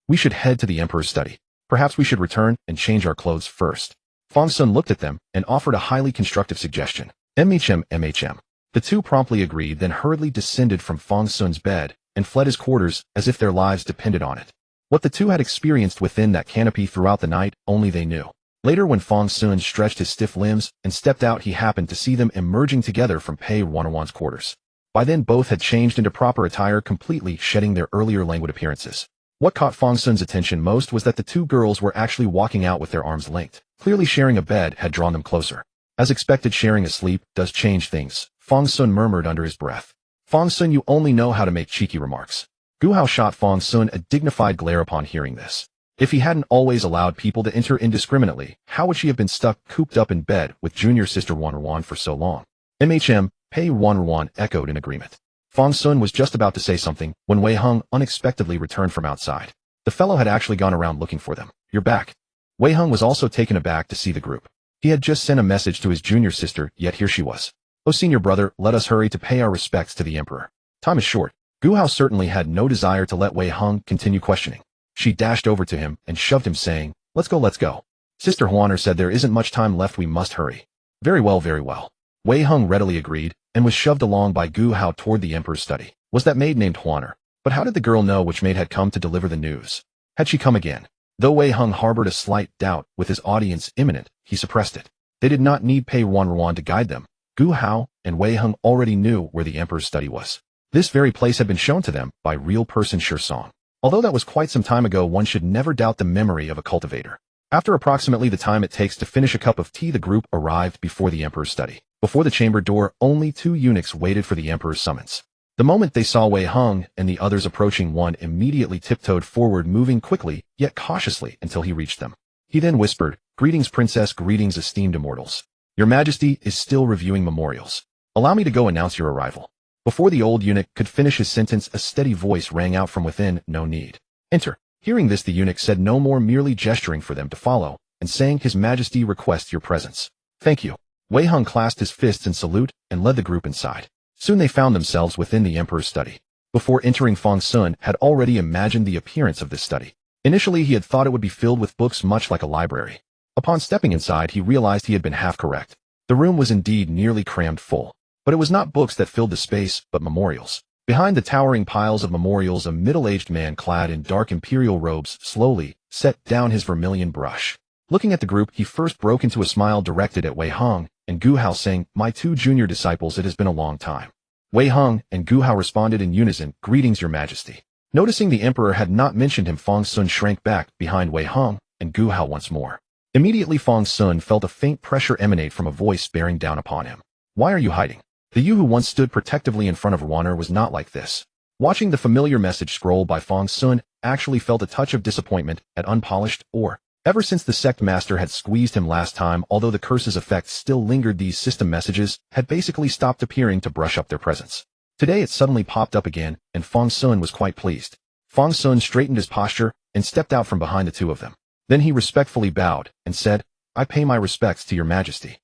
A: We should head to the Emperor's study. Perhaps we should return and change our clothes first. Fang Xun looked at them and offered a highly constructive suggestion. MHM. The two promptly agreed, then hurriedly descended from Fang Xun's bed and fled his quarters as if their lives depended on it. What the two had experienced within that canopy throughout the night, only they knew. Later, when Fang Xun stretched his stiff limbs and stepped out, he happened to see them emerging together from Pei Ruanruan's quarters. By then, both had changed into proper attire, completely shedding their earlier languid appearances. What caught Fang Xun's attention most was that the two girls were actually walking out with their arms linked. Clearly, sharing a bed had drawn them closer. As expected, sharing a sleep does change things, Fang Xun murmured under his breath. Fang Xun, you only know how to make cheeky remarks. Gu Hao shot Fang Xun a dignified glare upon hearing this. If he hadn't always allowed people to enter indiscriminately, how would she have been stuck cooped up in bed with junior sister Ruanruan for so long? MHM, Pei Ruanruan echoed in agreement. Fang Xun was just about to say something when Wei Hung unexpectedly returned from outside. The fellow had actually gone around looking for them. You're back. Wei Hung was also taken aback to see the group. He had just sent a message to his junior sister, yet here she was. Oh, senior brother, let us hurry to pay our respects to the Emperor. Time is short. Gu Hao certainly had no desire to let Wei Hung continue questioning. She dashed over to him and shoved him, saying, let's go. Sister Huaner said there isn't much time left, we must hurry. Very well. Wei Hung readily agreed and was shoved along by Gu Hao toward the Emperor's study. Was that maid named Huaner? But how did the girl know which maid had come to deliver the news? Had she come again? Though Wei Hung harbored a slight doubt with his audience imminent, he suppressed it. They did not need Pei Ruanruan to guide them. Gu Hao and Wei Hung already knew where the Emperor's study was. This very place had been shown to them by real person Shi Song. Although that was quite some time ago, one should never doubt the memory of a cultivator. After approximately the time it takes to finish a cup of tea, the group arrived before the Emperor's study. Before the chamber door, only two eunuchs waited for the Emperor's summons. The moment they saw Wei Hung and the others approaching, one immediately tiptoed forward, moving quickly, yet cautiously, until he reached them. He then whispered, greetings, princess, greetings, esteemed immortals. Your Majesty is still reviewing memorials. Allow me to go announce your arrival. Before the old eunuch could finish his sentence, a steady voice rang out from within, no need. Enter. Hearing this, the eunuch said no more, merely gesturing for them to follow, and saying, His Majesty requests your presence. Thank you. Wei Hung clasped his fists in salute and led the group inside. Soon they found themselves within the Emperor's study. Before entering, Fang Xun had already imagined the appearance of this study. Initially, he had thought it would be filled with books, much like a library. Upon stepping inside, he realized he had been half correct. The room was indeed nearly crammed full. But it was not books that filled the space, but memorials. Behind the towering piles of memorials, a middle-aged man clad in dark imperial robes slowly set down his vermilion brush. Looking at the group, he first broke into a smile directed at Wei Hung and Gu Hao, saying, My two junior disciples, it has been a long time. Wei Hung and Gu Hao responded in unison, Greetings, Your Majesty. Noticing the Emperor had not mentioned him, Fang Xun shrank back behind Wei Hung and Gu Hao once more. Immediately, Fang Xun felt a faint pressure emanate from a voice bearing down upon him. Why are you hiding? The you who once stood protectively in front of Ruaner was not like this. Watching the familiar message scroll by, Fang Xun actually felt a touch of disappointment at unpolished ore. Ever since the sect master had squeezed him last time, although the curse's effects still lingered, these system messages had basically stopped appearing to brush up their presence. Today it suddenly popped up again, and Fang Xun was quite pleased. Fang Xun straightened his posture and stepped out from behind the two of them. Then he respectfully bowed and said, I pay my respects to Your Majesty.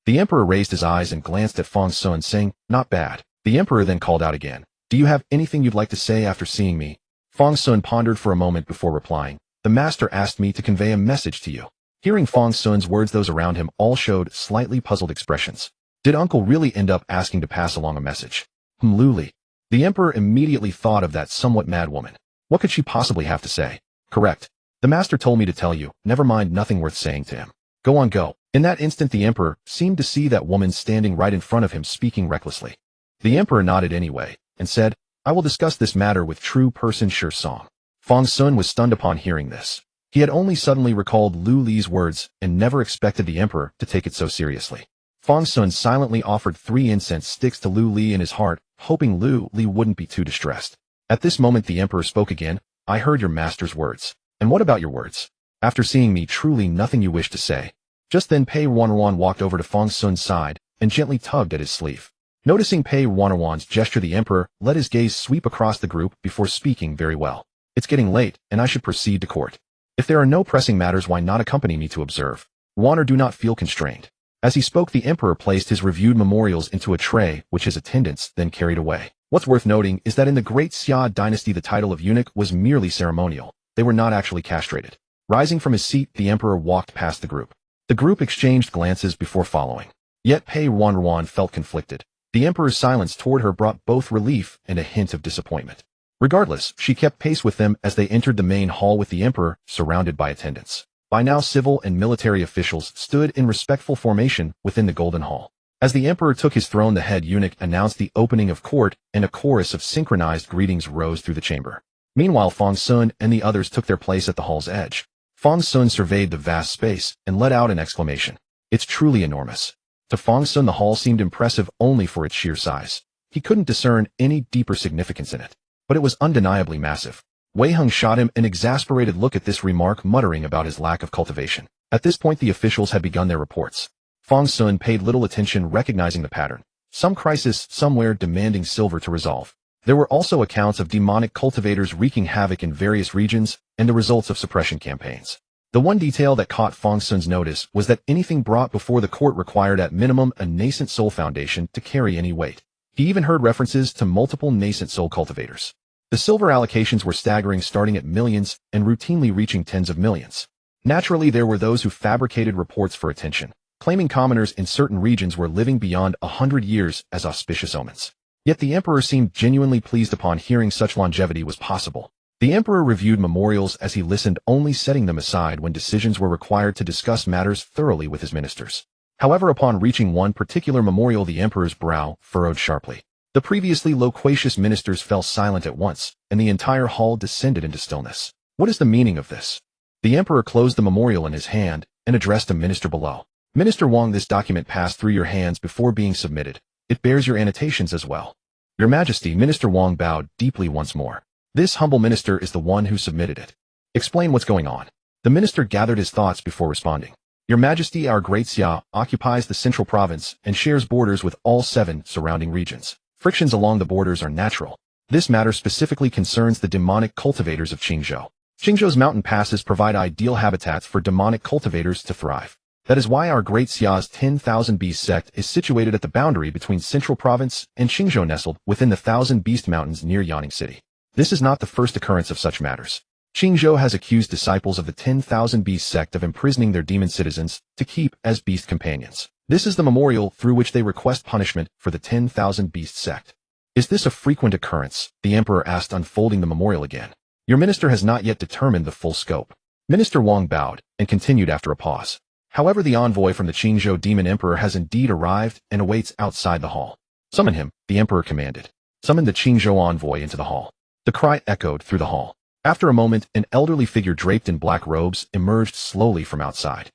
A: The Emperor raised his eyes and glanced at Fang Xun, saying, Not bad. The Emperor then called out again, Do you have anything you'd like to say after seeing me? Fang Xun pondered for a moment before replying, The master asked me to convey a message to you. Hearing Fang Xun's words, those around him all showed slightly puzzled expressions. Did uncle really end up asking to pass along a message? Luli. The emperor immediately thought of that somewhat mad woman. What could she possibly have to say? Correct. The master told me to tell you, never mind, nothing worth saying to him. Go on, go. In that instant the emperor seemed to see that woman standing right in front of him speaking recklessly. The emperor nodded anyway, and said, I will discuss this matter with true person Shi Song. Fang Xun was stunned upon hearing this. He had only suddenly recalled Lu Li's words and never expected the emperor to take it so seriously. Fang Xun silently offered 3 incense sticks to Lu Li in his heart, hoping Lu Li wouldn't be too distressed. At this moment the emperor spoke again. I heard your master's words. And what about your words? After seeing me, truly nothing you wish to say. Just then Pei Ruanruan walked over to Fang Xun's side and gently tugged at his sleeve. Noticing Pei Ruanruan's gesture, the emperor let his gaze sweep across the group before speaking. Very well. It's getting late, and I should proceed to court. If there are no pressing matters, why not accompany me to observe? Or do not feel constrained. As he spoke, the emperor placed his reviewed memorials into a tray, which his attendants then carried away. What's worth noting is that in the Great Xia dynasty the title of eunuch was merely ceremonial. They were not actually castrated. Rising from his seat, the emperor walked past the group. The group exchanged glances before following. Yet Pei Ruanruan felt conflicted. The emperor's silence toward her brought both relief and a hint of disappointment. Regardless, she kept pace with them as they entered the main hall with the emperor surrounded by attendants. By now civil and military officials stood in respectful formation within the Golden Hall. As the emperor took his throne, the head eunuch announced the opening of court, and a chorus of synchronized greetings rose through the chamber. Meanwhile, Fang Xun and the others took their place at the hall's edge. Fang Xun surveyed the vast space and let out an exclamation. It's truly enormous. To Fang Xun the hall seemed impressive only for its sheer size. He couldn't discern any deeper significance in it. But it was undeniably massive. Wei Heng shot him an exasperated look at this remark, muttering about his lack of cultivation. At this point the officials had begun their reports. Fang Xun paid little attention, recognizing the pattern. Some crisis somewhere demanding silver to resolve. There were also accounts of demonic cultivators wreaking havoc in various regions and the results of suppression campaigns. The one detail that caught Fang Xun's notice was that anything brought before the court required at minimum a nascent soul foundation to carry any weight. He even heard references to multiple nascent soul cultivators. The silver allocations were staggering, starting at millions and routinely reaching tens of millions. Naturally, there were those who fabricated reports for attention, claiming commoners in certain regions were living beyond 100 years as auspicious omens. Yet the emperor seemed genuinely pleased upon hearing such longevity was possible. The emperor reviewed memorials as he listened, only setting them aside when decisions were required to discuss matters thoroughly with his ministers. However, upon reaching one particular memorial, the emperor's brow furrowed sharply. The previously loquacious ministers fell silent at once, and the entire hall descended into stillness. What is the meaning of this? The emperor closed the memorial in his hand and addressed a minister below. Minister Wang, this document passed through your hands before being submitted. It bears your annotations as well. Your Majesty, Minister Wang bowed deeply once more. This humble minister is the one who submitted it. Explain what's going on. The minister gathered his thoughts before responding. Your Majesty, our Great Xia occupies the central province and shares borders with all 7 surrounding regions. Frictions along the borders are natural. This matter specifically concerns the demonic cultivators of Qingzhou. Qingzhou's mountain passes provide ideal habitats for demonic cultivators to thrive. That is why our Great Xia's 10,000 Beast sect is situated at the boundary between Central Province and Qingzhou, nestled within the 1,000 Beast Mountains near Yanning City. This is not the first occurrence of such matters. Qingzhou has accused disciples of the 10,000 Beast sect of imprisoning their demon citizens to keep as beast companions. This is the memorial through which they request punishment for the 10,000 Beast sect. Is this a frequent occurrence? The emperor asked, unfolding the memorial again. Your minister has not yet determined the full scope. Minister Wang bowed and continued after a pause. However, the envoy from the Qingzhou demon emperor has indeed arrived and awaits outside the hall. Summon him, the emperor commanded. Summon the Qingzhou envoy into the hall. The cry echoed through the hall. After a moment, an elderly figure draped in black robes emerged slowly from outside.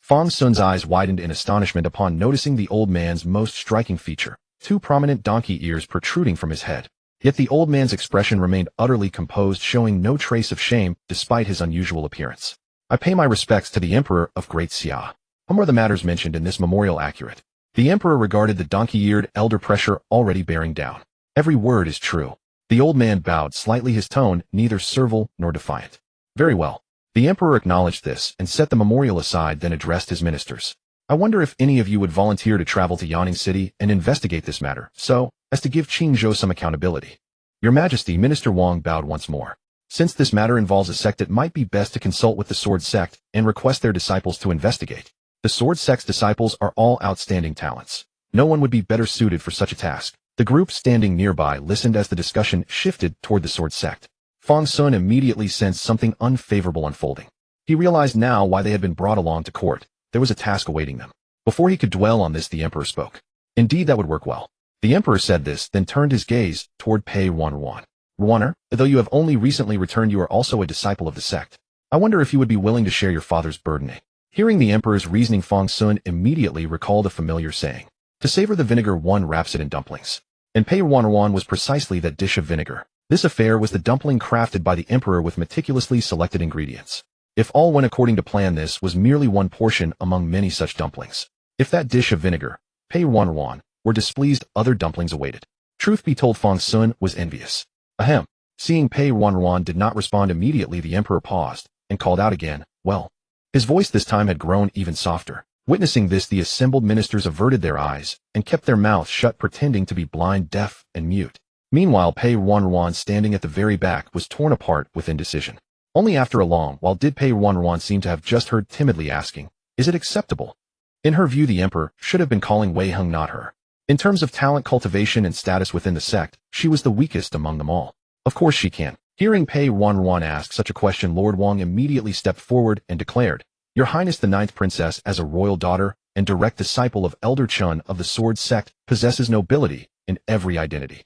A: Fang Xun's eyes widened in astonishment upon noticing the old man's most striking feature, 2 prominent donkey ears protruding from his head. Yet the old man's expression remained utterly composed, showing no trace of shame despite his unusual appearance. I pay my respects to the Emperor of Great Xia. Are the matters mentioned in this memorial accurate? The emperor regarded the donkey-eared elder, pressure already bearing down. Every word is true. The old man bowed slightly, his tone neither servile nor defiant. Very well. The emperor acknowledged this and set the memorial aside, then addressed his ministers. I wonder if any of you would volunteer to travel to Yanning City and investigate this matter, so as to give Qingzhou some accountability. Your Majesty, Minister Wang bowed once more. Since this matter involves a sect, it might be best to consult with the Sword Sect and request their disciples to investigate. The Sword Sect's disciples are all outstanding talents. No one would be better suited for such a task. The group standing nearby listened as the discussion shifted toward the sword sect. Fang Xun immediately sensed something unfavorable unfolding. He realized now why they had been brought along to court. There was a task awaiting them. Before he could dwell on this, the emperor spoke. Indeed, that would work well. The emperor said this, then turned his gaze toward Pei Ruanruan. Ruaner, though you have only recently returned, you are also a disciple of the sect. I wonder if you would be willing to share your father's burden. Hearing the emperor's reasoning, Fang Xun immediately recalled a familiar saying. To savor the vinegar, one wraps it in dumplings. And Pei Ruanruan was precisely that dish of vinegar. This affair was the dumpling crafted by the emperor with meticulously selected ingredients. If all went according to plan, this was merely one portion among many such dumplings. If that dish of vinegar, Pei Ruanruan, were displeased, other dumplings awaited. Truth be told, Fang Xun was envious. Ahem. Seeing Pei Ruanruan did not respond immediately, the emperor paused and called out again, well. His voice this time had grown even softer. Witnessing this, the assembled ministers averted their eyes and kept their mouths shut, pretending to be blind, deaf, and mute. Meanwhile, Pei Ruanruan, standing at the very back, was torn apart with indecision. Only after a long while did Pei Ruanruan seem to have just heard timidly asking, is it acceptable? In her view, the emperor should have been calling Wei Hung, not her. In terms of talent, cultivation, and status within the sect, she was the weakest among them all. Of course she can. Hearing Pei Ruanruan ask such a question, Lord Wang immediately stepped forward and declared, Your Highness, the 9th princess, as a royal daughter and direct disciple of Elder Chun of the Sword Sect, possesses nobility in every identity.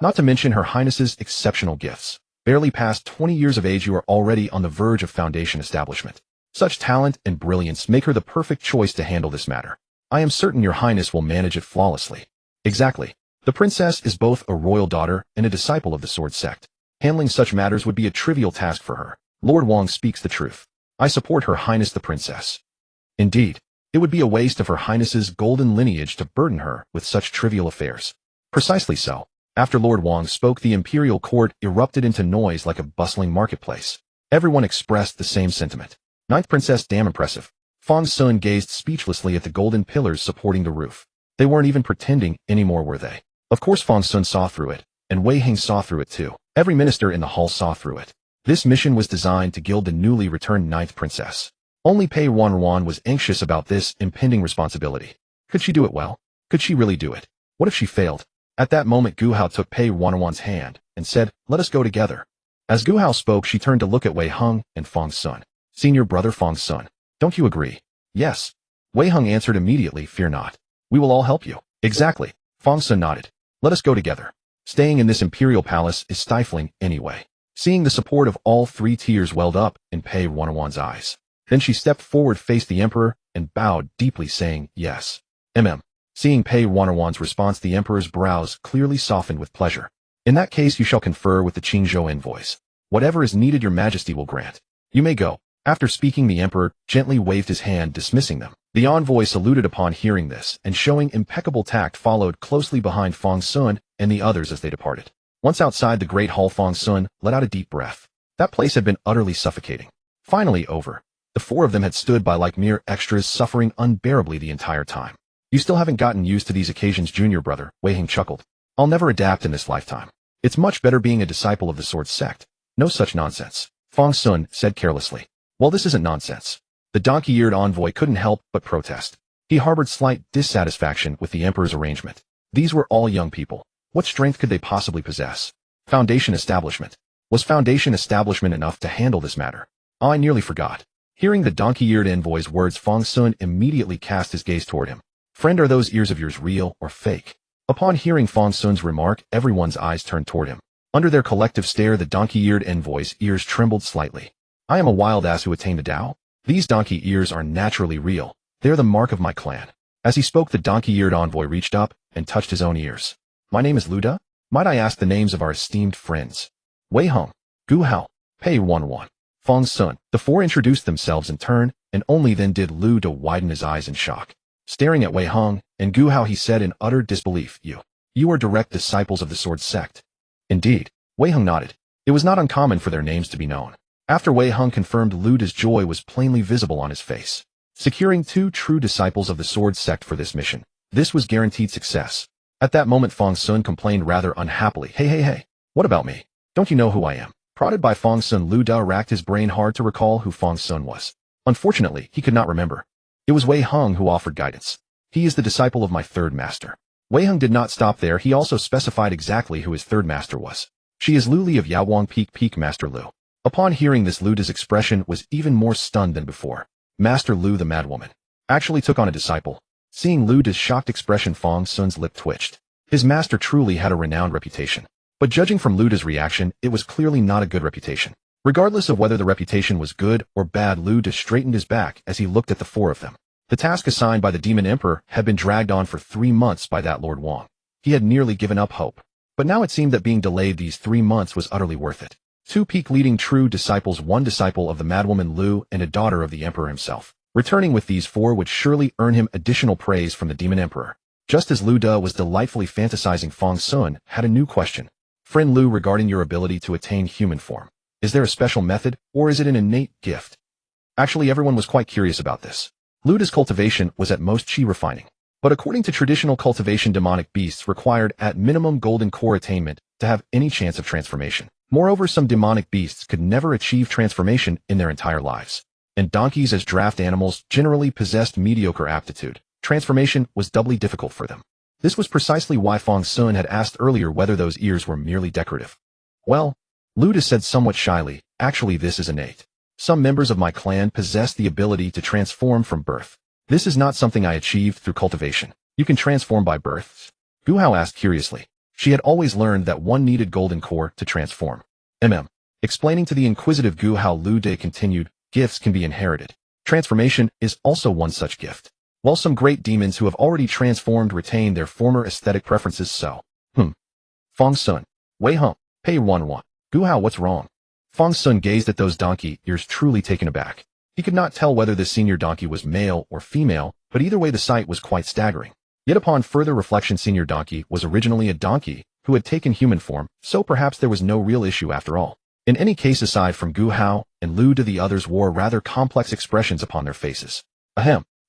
A: Not to mention Her Highness's exceptional gifts. Barely past 20 years of age, you are already on the verge of foundation establishment. Such talent and brilliance make her the perfect choice to handle this matter. I am certain Your Highness will manage it flawlessly. Exactly. The princess is both a royal daughter and a disciple of the Sword Sect. Handling such matters would be a trivial task for her. Lord Wang speaks the truth. I support Her Highness the Princess. Indeed, it would be a waste of Her Highness's golden lineage to burden her with such trivial affairs. Precisely so. After Lord Wang spoke, the imperial court erupted into noise like a bustling marketplace. Everyone expressed the same sentiment. 9th princess, damn impressive. Fang Xun gazed speechlessly at the golden pillars supporting the roof. They weren't even pretending anymore, were they? Of course Fang Xun saw through it, and Wei Hing saw through it too. Every minister in the hall saw through it. This mission was designed to gild the newly returned 9th princess. Only Pei Ruanruan was anxious about this impending responsibility. Could she do it well? Could she really do it? What if she failed? At that moment, Gu Hao took Pei Ruanruan's hand and said, let us go together. As Gu Hao spoke, she turned to look at Wei Hung and Fang Xun. Senior brother Fang Xun, don't you agree? Yes. Wei Hung answered immediately, fear not. We will all help you. Exactly. Fang Xun nodded. Let us go together. Staying in this imperial palace is stifling anyway. Seeing the support of all three, tears welled up in Pei Ruanruan's eyes. Then she stepped forward, faced the emperor, and bowed deeply, saying, yes. Seeing Pei Ruanruan's response, the emperor's brows clearly softened with pleasure. In that case, you shall confer with the Qingzhou envoys. Whatever is needed, your majesty will grant. You may go. After speaking, the emperor gently waved his hand, dismissing them. The envoy saluted upon hearing this, and showing impeccable tact followed closely behind Fang Xun and the others as they departed. Once outside the great hall, Fang Xun let out a deep breath. That place had been utterly suffocating. Finally over. The four of them had stood by like mere extras, suffering unbearably the entire time. You still haven't gotten used to these occasions, junior brother, Wei Hing chuckled. I'll never adapt in this lifetime. It's much better being a disciple of the Sword Sect. No such nonsense. Fang Xun said carelessly. Well, this isn't nonsense. The donkey-eared envoy couldn't help but protest. He harbored slight dissatisfaction with the emperor's arrangement. These were all young people. What strength could they possibly possess? Foundation establishment. Was foundation establishment enough to handle this matter? Oh, I nearly forgot. Hearing the donkey-eared envoy's words, Fang Xun immediately cast his gaze toward him. Friend, are those ears of yours real or fake? Upon hearing Fang Xun's remark, everyone's eyes turned toward him. Under their collective stare, the donkey-eared envoy's ears trembled slightly. I am a wild ass who attained the Tao. These donkey ears are naturally real. They're the mark of my clan. As he spoke, the donkey-eared envoy reached up and touched his own ears. My name is Luda. Might I ask the names of our esteemed friends? Wei Hung, Gu Hao, Pei Ruanruan, Fang Xun. The four introduced themselves in turn, and only then did Luda widen his eyes in shock. Staring at Wei Hung and Gu Hao, he said in utter disbelief, You are direct disciples of the Sword Sect. Indeed. Wei Hung nodded. It was not uncommon for their names to be known. After Wei Hung confirmed, Luda's joy was plainly visible on his face. Securing two true disciples of the Sword Sect for this mission. This was guaranteed success. At that moment, Fang Xun complained rather unhappily. Hey, what about me? Don't you know who I am? Prodded by Fang Xun, Luda racked his brain hard to recall who Fang Xun was. Unfortunately, he could not remember. It was Wei Hung who offered guidance. He is the disciple of my third master. Wei Heng did not stop there. He also specified exactly who his third master was. She is Lu Li of Yaowang Peak Master Lu. Upon hearing this, Luda's expression was even more stunned than before. Master Lu, the madwoman, actually took on a disciple. Seeing Luda's shocked expression, Fang Xun's lip twitched. His master truly had a renowned reputation. But judging from Luda's reaction, it was clearly not a good reputation. Regardless of whether the reputation was good or bad, Luda straightened his back as he looked at the four of them. The task assigned by the Demon Emperor had been dragged on for 3 months by that Lord Wang. He had nearly given up hope. But now it seemed that being delayed these 3 months was utterly worth it. 2 peak leading true disciples, 1 disciple of the madwoman Lu, and a daughter of the Emperor himself. Returning with these 4 would surely earn him additional praise from the Demon Emperor. Just as Lu Da was delightfully fantasizing, Fang Xun had a new question. Friend Lu, regarding your ability to attain human form. Is there a special method, or is it an innate gift? Actually, everyone was quite curious about this. Luda's cultivation was at most chi refining. But according to traditional cultivation, demonic beasts required at minimum golden core attainment to have any chance of transformation. Moreover, some demonic beasts could never achieve transformation in their entire lives. And donkeys, as draft animals, generally possessed mediocre aptitude. Transformation was doubly difficult for them. This was precisely why Fang Xun had asked earlier whether those ears were merely decorative. Well, Luda said somewhat shyly, actually this is innate. Some members of my clan possess the ability to transform from birth. This is not something I achieved through cultivation. You can transform by birth? Gu Hao asked curiously. She had always learned that one needed golden core to transform. Explaining to the inquisitive Gu Hao, Lu De continued, gifts can be inherited. Transformation is also one such gift. While some great demons who have already transformed retain their former aesthetic preferences, so. Fang Xun, Wei Heng, Pei Ruanruan. Gu Hao, what's wrong? Fang Xun gazed at those donkey ears, truly taken aback. He could not tell whether the senior donkey was male or female, but either way the sight was quite staggering. Yet upon further reflection, senior donkey was originally a donkey who had taken human form, so perhaps there was no real issue after all. In any case, aside from Gu Hao and Lu De, the others wore rather complex expressions upon their faces.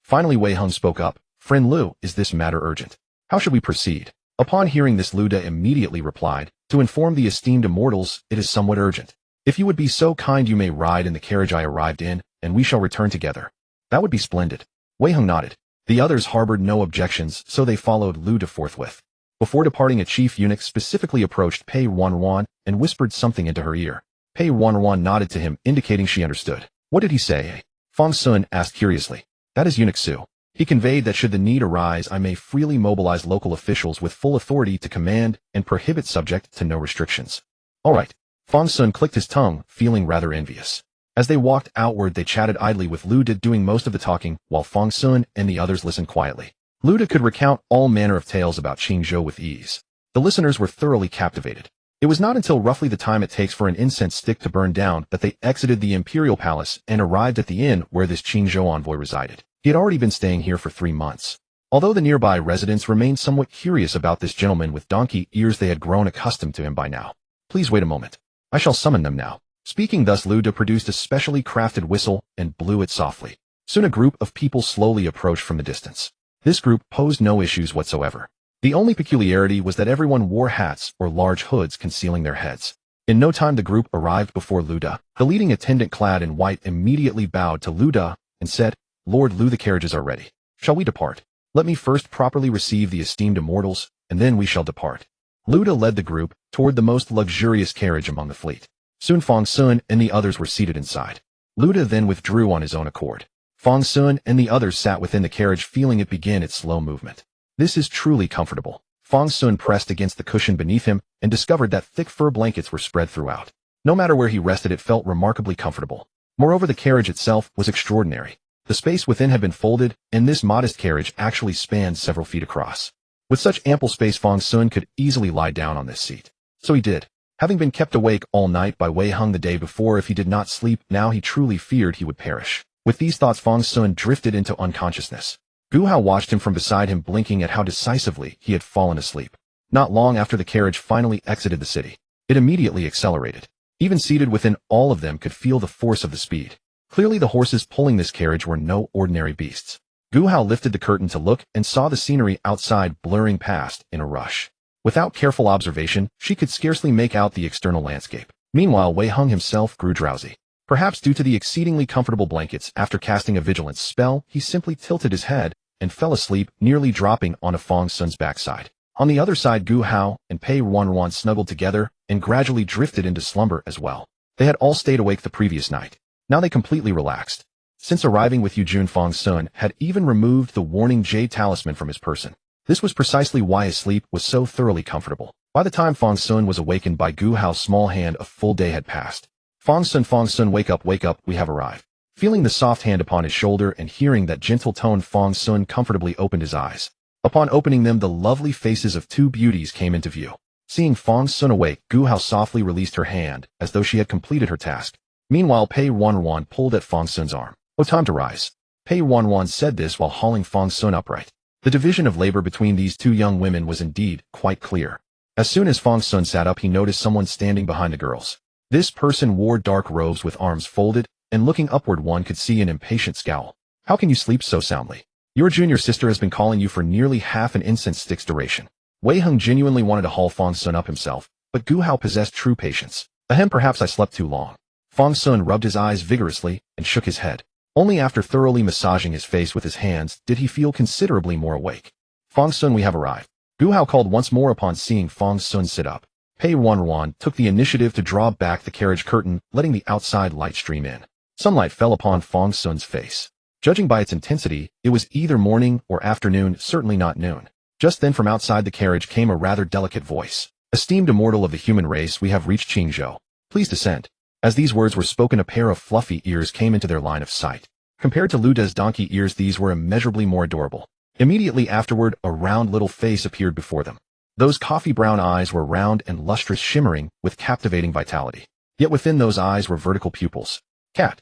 A: Finally Wei Heng spoke up. Friend Lu, is this matter urgent? How should we proceed? Upon hearing this, Lu De immediately replied, to inform the esteemed immortals, it is somewhat urgent. If you would be so kind, you may ride in the carriage I arrived in, and we shall return together. That would be splendid. Wei Heng nodded. The others harbored no objections, so they followed Lu De forthwith. Before departing, a chief eunuch specifically approached Pei Ruanruan and whispered something into her ear. Pei Ruanruan nodded to him, indicating she understood. What did he say? Fang Xun asked curiously. That is Eunuch Su. He conveyed that should the need arise, I may freely mobilize local officials with full authority to command and prohibit, subject to no restrictions. All right. Fang Xun clicked his tongue, feeling rather envious. As they walked outward, they chatted idly, with Lu De doing most of the talking, while Fang Xun and the others listened quietly. Lu De could recount all manner of tales about Qingzhou with ease. The listeners were thoroughly captivated. It was not until roughly the time it takes for an incense stick to burn down that they exited the imperial palace and arrived at the inn where this Qingzhou envoy resided. He had already been staying here for 3 months. Although the nearby residents remained somewhat curious about this gentleman with donkey ears, they had grown accustomed to him by now. Please wait a moment. I shall summon them now. Speaking thus, Lu De produced a specially crafted whistle and blew it softly. Soon a group of people slowly approached from the distance. This group posed no issues whatsoever. The only peculiarity was that everyone wore hats or large hoods concealing their heads. In no time the group arrived before Lu De. The leading attendant, clad in white, immediately bowed to Lu De and said, Lord Lu, the carriages are ready. Shall we depart? Let me first properly receive the esteemed immortals, and then we shall depart. Lu De led the group toward the most luxurious carriage among the fleet. Soon Fang Xun and the others were seated inside. Lu De then withdrew on his own accord. Fang Xun and the others sat within the carriage, feeling it begin its slow movement. This is truly comfortable. Fang Xun pressed against the cushion beneath him and discovered that thick fur blankets were spread throughout. No matter where he rested, it felt remarkably comfortable. Moreover, the carriage itself was extraordinary. The space within had been folded, and this modest carriage actually spanned several feet across. With such ample space, Fang Xun could easily lie down on this seat. So he did. Having been kept awake all night by Wei Heng the day before, if he did not sleep now, he truly feared he would perish. With these thoughts, Fang Xun drifted into unconsciousness. Gu Hao watched him from beside him, blinking at how decisively he had fallen asleep. Not long after the carriage finally exited the city, it immediately accelerated. Even seated within, all of them could feel the force of the speed. Clearly the horses pulling this carriage were no ordinary beasts. Gu Hao lifted the curtain to look and saw the scenery outside blurring past in a rush. Without careful observation, she could scarcely make out the external landscape. Meanwhile, Wei Heng himself grew drowsy. Perhaps due to the exceedingly comfortable blankets, after casting a vigilance spell, he simply tilted his head and fell asleep, nearly dropping onto Fang Xun's backside. On the other side, Gu Hao and Pei Ruanruan snuggled together and gradually drifted into slumber as well. They had all stayed awake the previous night. Now they completely relaxed. Since arriving with Yujun, Fang Xun had even removed the warning jade talisman from his person. This was precisely why his sleep was so thoroughly comfortable. By the time Fang Xun was awakened by Gu Hao's small hand, a full day had passed. Fang Xun, wake up, we have arrived. Feeling the soft hand upon his shoulder and hearing that gentle tone, Fang Xun comfortably opened his eyes. Upon opening them, the lovely faces of two beauties came into view. Seeing Fang Xun awake, Gu Hao softly released her hand, as though she had completed her task. Meanwhile, Pei Ruanruan pulled at Fang Xun's arm. "Oh, time to rise." Pei Ruanruan said this while hauling Fang Xun upright. The division of labor between these two young women was indeed quite clear. As soon as Fang Xun sat up, he noticed someone standing behind the girls. This person wore dark robes with arms folded, and looking upward one could see an impatient scowl. "How can you sleep so soundly? Your junior sister has been calling you for nearly half an incense stick's duration." Wei Heng genuinely wanted to haul Fang Xun up himself, but Gu Hao possessed true patience. Ahem, perhaps I slept too long. Fang Xun rubbed his eyes vigorously and shook his head. Only after thoroughly massaging his face with his hands did he feel considerably more awake. "Fang Xun, we have arrived." Gu Hao called once more upon seeing Fang Xun sit up. Pei Ruanruan took the initiative to draw back the carriage curtain, letting the outside light stream in. Sunlight fell upon Fang Xun's face. Judging by its intensity, it was either morning or afternoon, certainly not noon. Just then from outside the carriage came a rather delicate voice. "Esteemed immortal of the human race, we have reached Qingzhou. Please descend." As these words were spoken, a pair of fluffy ears came into their line of sight. Compared to Luda's donkey ears, these were immeasurably more adorable. Immediately afterward, a round little face appeared before them. Those coffee-brown eyes were round and lustrous, shimmering with captivating vitality. Yet within those eyes were vertical pupils. "Cat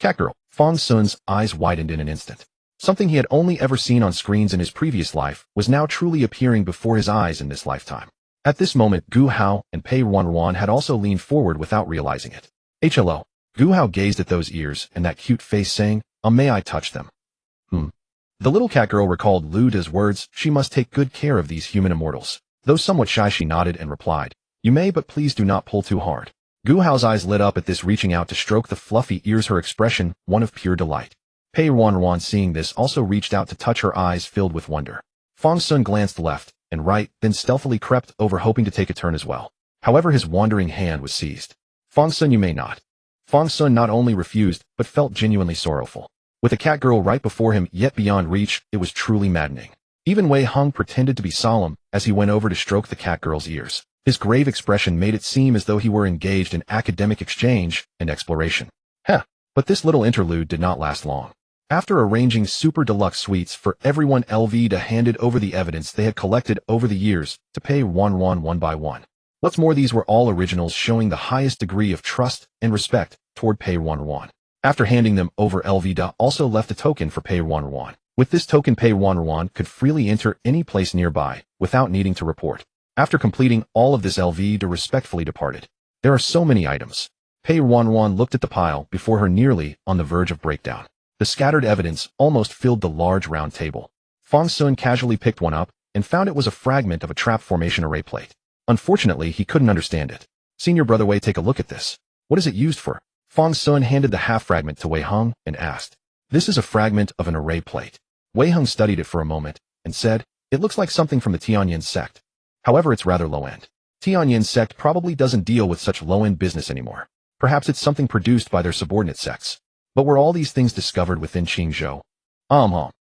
A: girl." Fang Xun's eyes widened in an instant. Something he had only ever seen on screens in his previous life was now truly appearing before his eyes in this lifetime. At this moment, Gu Hao and Pei Ruanruan had also leaned forward without realizing it. "Hello." Gu Hao gazed at those ears and that cute face, saying, "May I touch them?" The little cat girl recalled Luda's words. She must take good care of these human immortals. Though somewhat shy, she nodded and replied, "You may, but please do not pull too hard." Gu Hao's eyes lit up at this, reaching out to stroke the fluffy ears, her expression one of pure delight. Pei Ruanruan, seeing this, also reached out to touch, her eyes filled with wonder. Fang Xun glanced left and right, then stealthily crept over, hoping to take a turn as well. However, his wandering hand was seized. "Fang Xun, you may not." Fang Xun not only refused, but felt genuinely sorrowful. With a cat girl right before him, yet beyond reach, it was truly maddening. Even Wei Heng pretended to be solemn as he went over to stroke the cat girl's ears. His grave expression made it seem as though he were engaged in academic exchange and exploration. But this little interlude did not last long. After arranging super deluxe suites for everyone, Lvda handed over the evidence they had collected over the years to Pei Ruanruan one by one. What's more, these were all originals, showing the highest degree of trust and respect toward Pei Ruanruan. After handing them over, Lvda also left a token for Pei Ruanruan. With this token, Pei Ruanruan could freely enter any place nearby without needing to report. After completing all of this, Lvda respectfully departed. There are so many items. Pei Ruanruan looked at the pile before her, nearly on the verge of breakdown. The scattered evidence almost filled the large round table. Fang Xun casually picked one up and found it was a fragment of a trap formation array plate. Unfortunately, he couldn't understand it. "Senior brother Wei, take a look at this. What is it used for?" Fang Xun handed the half fragment to Wei Heng and asked. "This is a fragment of an array plate." Wei Heng studied it for a moment and said, "It looks like something from the Tianyin sect. However, it's rather low-end. Tianyin sect probably doesn't deal with such low-end business anymore. Perhaps it's something produced by their subordinate sects. But were all these things discovered within Qingzhou?"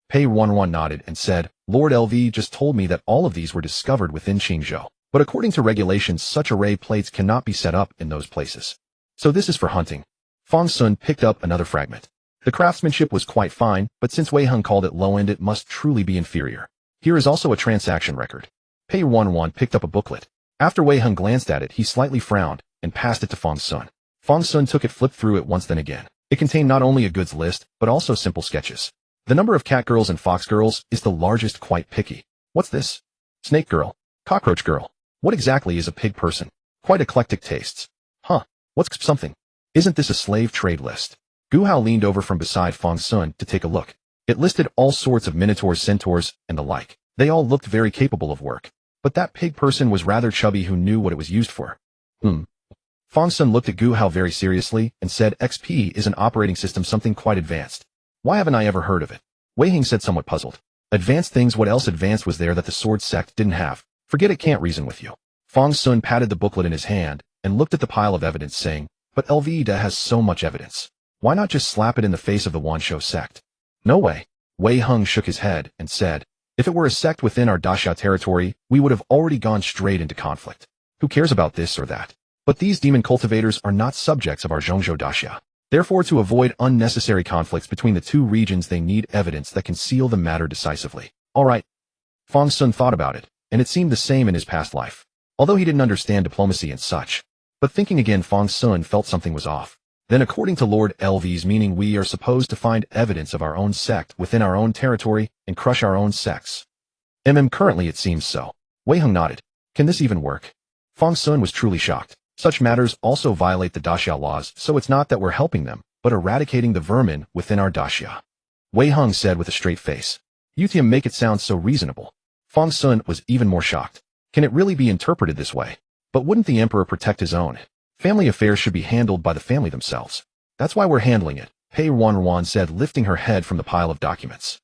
A: Pei Ruanruan nodded and said, "Lord LV just told me that all of these were discovered within Qingzhou. But according to regulations, such array plates cannot be set up in those places. So this is for hunting." Fang Xun picked up another fragment. The craftsmanship was quite fine, but since Wei Heng called it low-end, it must truly be inferior. Here is also a transaction record. Pei Ruanruan picked up a booklet. After Wei Heng glanced at it, he slightly frowned and passed it to Fang Xun. Fang Xun took it, flipped through it once, then again. It contained not only a goods list, but also simple sketches. The number of cat girls and fox girls is the largest, quite picky. What's this? Snake girl. Cockroach girl. What exactly is a pig person? Quite eclectic tastes. What's something? Isn't this a slave trade list? Gu Hao leaned over from beside Fang Xun to take a look. It listed all sorts of minotaurs, centaurs, and the like. They all looked very capable of work. But that pig person was rather chubby. Who knew what it was used for? Fang Xun looked at Gu Hao very seriously and said, "XP is an operating system, something quite advanced. Why haven't I ever heard of it?" Wei Heng said, somewhat puzzled. Advanced things? What else advanced was there that the sword sect didn't have? Forget it, can't reason with you. Fang Xun patted the booklet in his hand and looked at the pile of evidence, saying, but Elvida has so much evidence. Why not just slap it in the face of the Wanshou sect? No way. Wei Hung shook his head and said, if it were a sect within our Daxia territory, we would have already gone straight into conflict. Who cares about this or that? But these demon cultivators are not subjects of our Zhongzhou Daxia. Therefore, to avoid unnecessary conflicts between the two regions, they need evidence that can seal the matter decisively. All right. Fang Xun thought about it, and it seemed the same in his past life. Although he didn't understand diplomacy and such. But thinking again, Fang Xun felt something was off. Then according to Lord LV's meaning, we are supposed to find evidence of our own sect within our own territory and crush our own sects. Currently it seems so. Wei Hung nodded. Can this even work? Fang Xun was truly shocked. Such matters also violate the Daxia laws, so it's not that we're helping them, but eradicating the vermin within our Daxia. Wei Hung said with a straight face. You make it sound so reasonable. Fang Xun was even more shocked. Can it really be interpreted this way? But wouldn't the emperor protect his own? Family affairs should be handled by the family themselves. That's why we're handling it, Pei Ruanruan said, lifting her head from the pile of documents.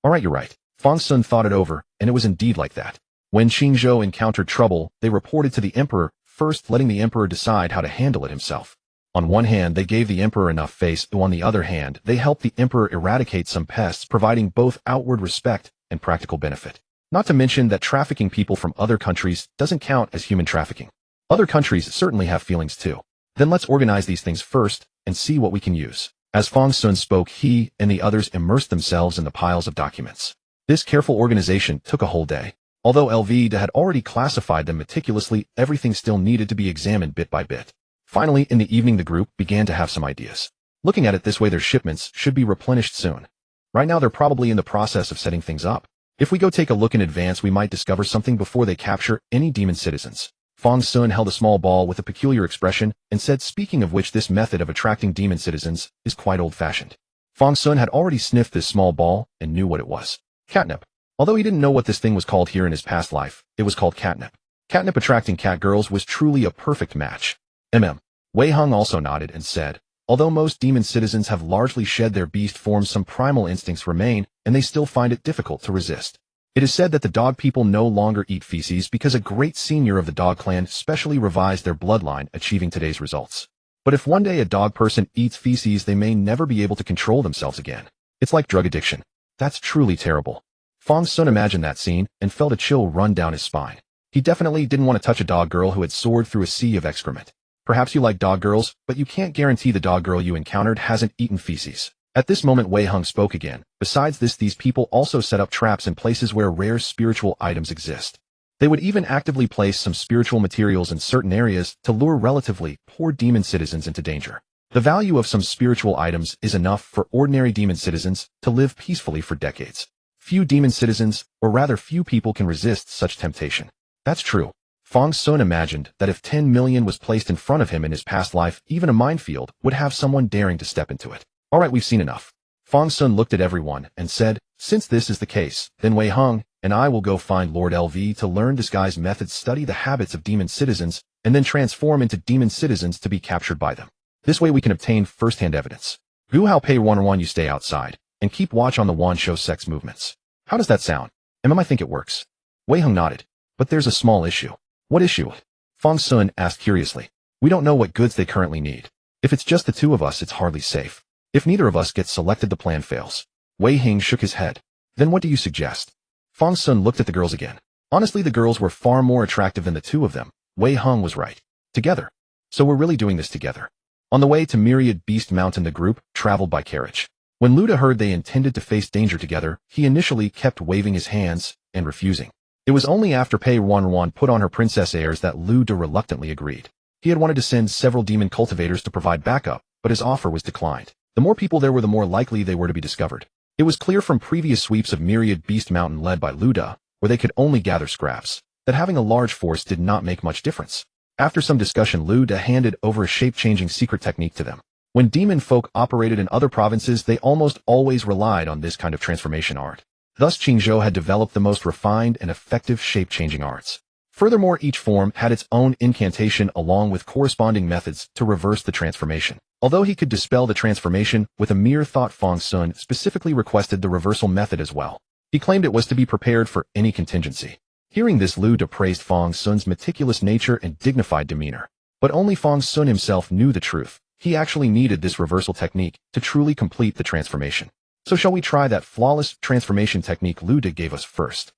A: Alright, you're right. Fang Xun thought it over, and it was indeed like that. When Qingzhou encountered trouble, they reported to the emperor, first letting the emperor decide how to handle it himself. On one hand, they gave the emperor enough face, though on the other hand, they helped the emperor eradicate some pests, providing both outward respect and practical benefit. Not to mention that trafficking people from other countries doesn't count as human trafficking. Other countries certainly have feelings too. Then let's organize these things first and see what we can use. As Fang Xun spoke, he and the others immersed themselves in the piles of documents. This careful organization took a whole day. Although Elvida had already classified them meticulously, everything still needed to be examined bit by bit. Finally, in the evening, the group began to have some ideas. Looking at it this way, their shipments should be replenished soon. Right now, they're probably in the process of setting things up. If we go take a look in advance, we might discover something before they capture any demon citizens. Fang Xun held a small ball with a peculiar expression and said, speaking of which, this method of attracting demon citizens is quite old-fashioned. Fang Xun had already sniffed this small ball and knew what it was. Catnip. Although he didn't know what this thing was called here in his past life, it was called catnip. Catnip attracting cat girls was truly a perfect match. Wei Hung also nodded and said, although most demon citizens have largely shed their beast forms, some primal instincts remain, and they still find it difficult to resist. It is said that the dog people no longer eat feces because a great senior of the dog clan specially revised their bloodline, achieving today's results. But if one day a dog person eats feces, they may never be able to control themselves again. It's like drug addiction. That's truly terrible. Fang Xun imagined that scene and felt a chill run down his spine. He definitely didn't want to touch a dog girl who had soared through a sea of excrement. Perhaps you like dog girls, but you can't guarantee the dog girl you encountered hasn't eaten feces. At this moment, Wei Hung spoke again. Besides this, these people also set up traps in places where rare spiritual items exist. They would even actively place some spiritual materials in certain areas to lure relatively poor demon citizens into danger. The value of some spiritual items is enough for ordinary demon citizens to live peacefully for decades. Few demon citizens, or rather few people, can resist such temptation. That's true. Fang Xun imagined that if 10 million was placed in front of him in his past life, even a minefield would have someone daring to step into it. Alright, we've seen enough. Fang Xun looked at everyone and said, since this is the case, then Wei Hung and I will go find Lord LV to learn disguise methods, study the habits of demon citizens, and then transform into demon citizens to be captured by them. This way we can obtain first-hand evidence. Gu Hao Pei Ruanruan, you stay outside and keep watch on the Wanshou sect's movements. How does that sound? I think it works. Wei Hung nodded. But there's a small issue. What issue? Fang Xun asked curiously. We don't know what goods they currently need. If it's just the two of us, it's hardly safe. If neither of us gets selected, the plan fails. Wei Hing shook his head. Then what do you suggest? Fang Xun looked at the girls again. Honestly, the girls were far more attractive than the two of them. Wei Hung was right. Together. So we're really doing this together. On the way to Myriad Beast Mountain, the group traveled by carriage. When Luda heard they intended to face danger together, he initially kept waving his hands and refusing. It was only after Pei Ruanruan put on her princess airs that Luda reluctantly agreed. He had wanted to send several demon cultivators to provide backup, but his offer was declined. The more people there were, the more likely they were to be discovered. It was clear from previous sweeps of Myriad Beast Mountain led by Luda, where they could only gather scraps, that having a large force did not make much difference. After some discussion, Luda handed over a shape-changing secret technique to them. When demon folk operated in other provinces, they almost always relied on this kind of transformation art. Thus, Qingzhou had developed the most refined and effective shape-changing arts. Furthermore, each form had its own incantation along with corresponding methods to reverse the transformation. Although he could dispel the transformation with a mere thought, Fang Xun specifically requested the reversal method as well. He claimed it was to be prepared for any contingency. Hearing this, Lu De praised Fang Xun's meticulous nature and dignified demeanor. But only Fang Xun himself knew the truth. He actually needed this reversal technique to truly complete the transformation. So shall we try that flawless transformation technique Lu De gave us first?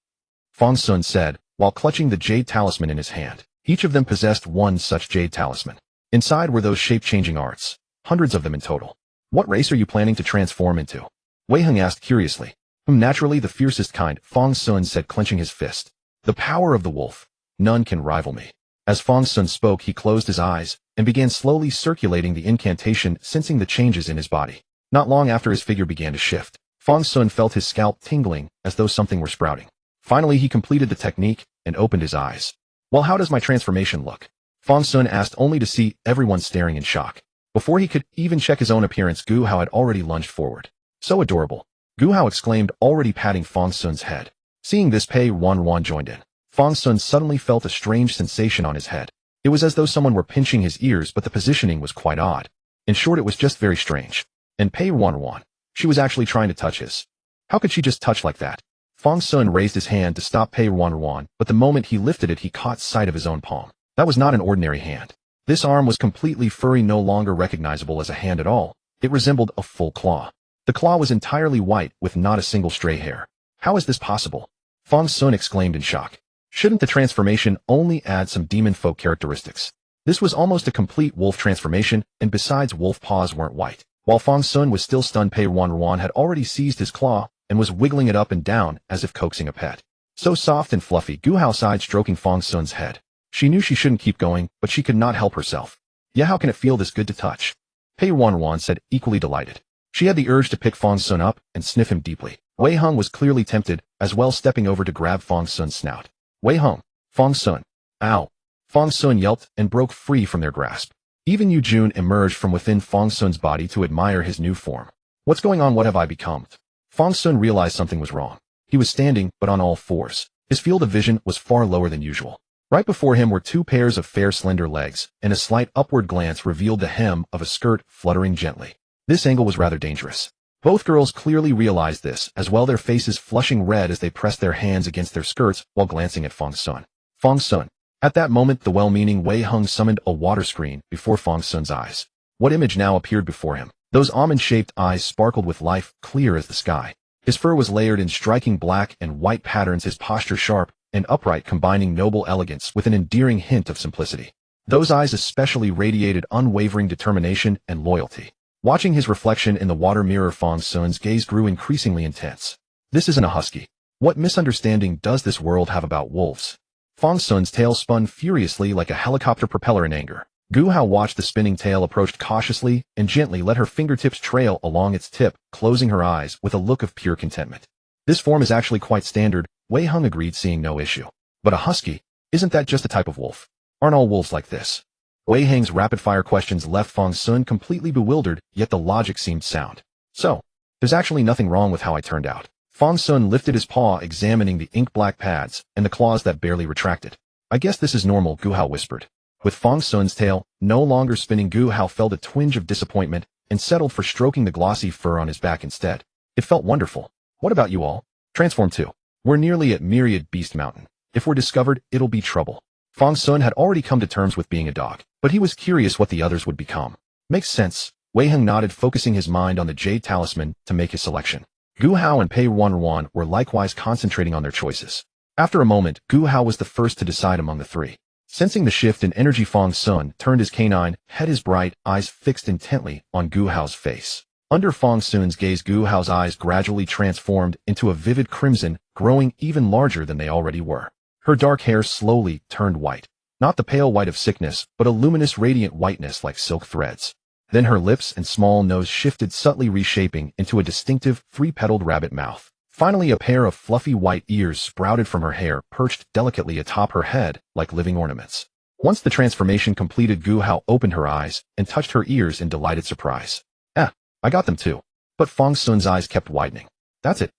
A: Fang Xun said, while clutching the jade talisman in his hand. Each of them possessed one such jade talisman. Inside were those shape-changing arts, hundreds of them in total. What race are you planning to transform into? Wei Heng asked curiously. Naturally the fiercest kind, Fang Xun said, clenching his fist. The power of the wolf. None can rival me. As Fang Xun spoke, he closed his eyes and began slowly circulating the incantation, sensing the changes in his body. Not long after, his figure began to shift. Fang Xun felt his scalp tingling as though something were sprouting. Finally, he completed the technique and opened his eyes. Well, how does my transformation look? Fang Xun asked, only to see everyone staring in shock. Before he could even check his own appearance, Gu Hao had already lunged forward. So adorable. Gu Hao exclaimed, already patting Fang Xun's head. Seeing this, Pei Ruanruan joined in. Fang Xun suddenly felt a strange sensation on his head. It was as though someone were pinching his ears, but the positioning was quite odd. In short, it was just very strange. And Pei Ruanruan, she was actually trying to touch his. How could she just touch like that? Fang Xun raised his hand to stop Pei Ruanruan, but the moment he lifted it, he caught sight of his own palm. That was not an ordinary hand. This arm was completely furry, no longer recognizable as a hand at all. It resembled a full claw. The claw was entirely white, with not a single stray hair. How is this possible? Fang Xun exclaimed in shock. Shouldn't the transformation only add some demon folk characteristics? This was almost a complete wolf transformation, and besides, wolf paws weren't white. While Fang Xun was still stunned, Pei Ruanruan had already seized his claw and was wiggling it up and down as if coaxing a pet. So soft and fluffy. Gu Hao sighed, stroking Fang Xun's head. She knew she shouldn't keep going, but she could not help herself. Yeah, how can it feel this good to touch? Pei Ruanruan said, equally delighted. She had the urge to pick Fang Xun up and sniff him deeply. Wei Heng was clearly tempted, as well, stepping over to grab Fang Xun's snout. Wei Heng, Fang Xun. Ow. Fang Xun yelped and broke free from their grasp. Even Yu Jun emerged from within Fang Xun's body to admire his new form. What's going on? What have I become? Fang Xun realized something was wrong. He was standing, but on all fours. His field of vision was far lower than usual. Right before him were two pairs of fair, slender legs, and a slight upward glance revealed the hem of a skirt fluttering gently. This angle was rather dangerous. Both girls clearly realized this, as well, their faces flushing red as they pressed their hands against their skirts while glancing at Fang Xun. Fang Xun. At that moment, the well-meaning Wei Heng summoned a water screen before Fang Xun's eyes. What image now appeared before him? Those almond-shaped eyes sparkled with life, clear as the sky. His fur was layered in striking black and white patterns, his posture sharp and upright, combining noble elegance with an endearing hint of simplicity. Those eyes especially radiated unwavering determination and loyalty. Watching his reflection in the water mirror, Fang Xun's gaze grew increasingly intense. This isn't a husky. What misunderstanding does this world have about wolves? Fang Xun's tail spun furiously like a helicopter propeller in anger. Gu Hao watched the spinning tail, approached cautiously and gently let her fingertips trail along its tip, closing her eyes with a look of pure contentment. This form is actually quite standard, Wei Heng agreed, seeing no issue. But a husky? Isn't that just a type of wolf? Aren't all wolves like this? Wei Heng's rapid-fire questions left Fang Xun completely bewildered, yet the logic seemed sound. So, there's actually nothing wrong with how I turned out. Fang Xun lifted his paw, examining the ink-black pads and the claws that barely retracted. I guess this is normal, Gu Hao whispered. With Fang Xun's tail no longer spinning, Gu Hao felt a twinge of disappointment and settled for stroking the glossy fur on his back instead. It felt wonderful. What about you all? Transform too. We're nearly at Myriad Beast Mountain. If we're discovered, it'll be trouble. Fang Xun had already come to terms with being a dog, but he was curious what the others would become. Makes sense. Wei Heng nodded, focusing his mind on the jade talisman to make his selection. Gu Hao and Pei Ruanruan were likewise concentrating on their choices. After a moment, Gu Hao was the first to decide among the three. Sensing the shift in energy, Fang Xun turned his canine head, his bright eyes fixed intently on Gu Hao's face. Under Fang Xun's gaze, Gu Hao's eyes gradually transformed into a vivid crimson, growing even larger than they already were. Her dark hair slowly turned white. Not the pale white of sickness, but a luminous, radiant whiteness like silk threads. Then her lips and small nose shifted, subtly reshaping into a distinctive, three-petaled rabbit mouth. Finally, a pair of fluffy white ears sprouted from her hair, perched delicately atop her head like living ornaments. Once the transformation completed, Gu Hao opened her eyes and touched her ears in delighted surprise. I got them too. But Fang Xun's eyes kept widening. That's it.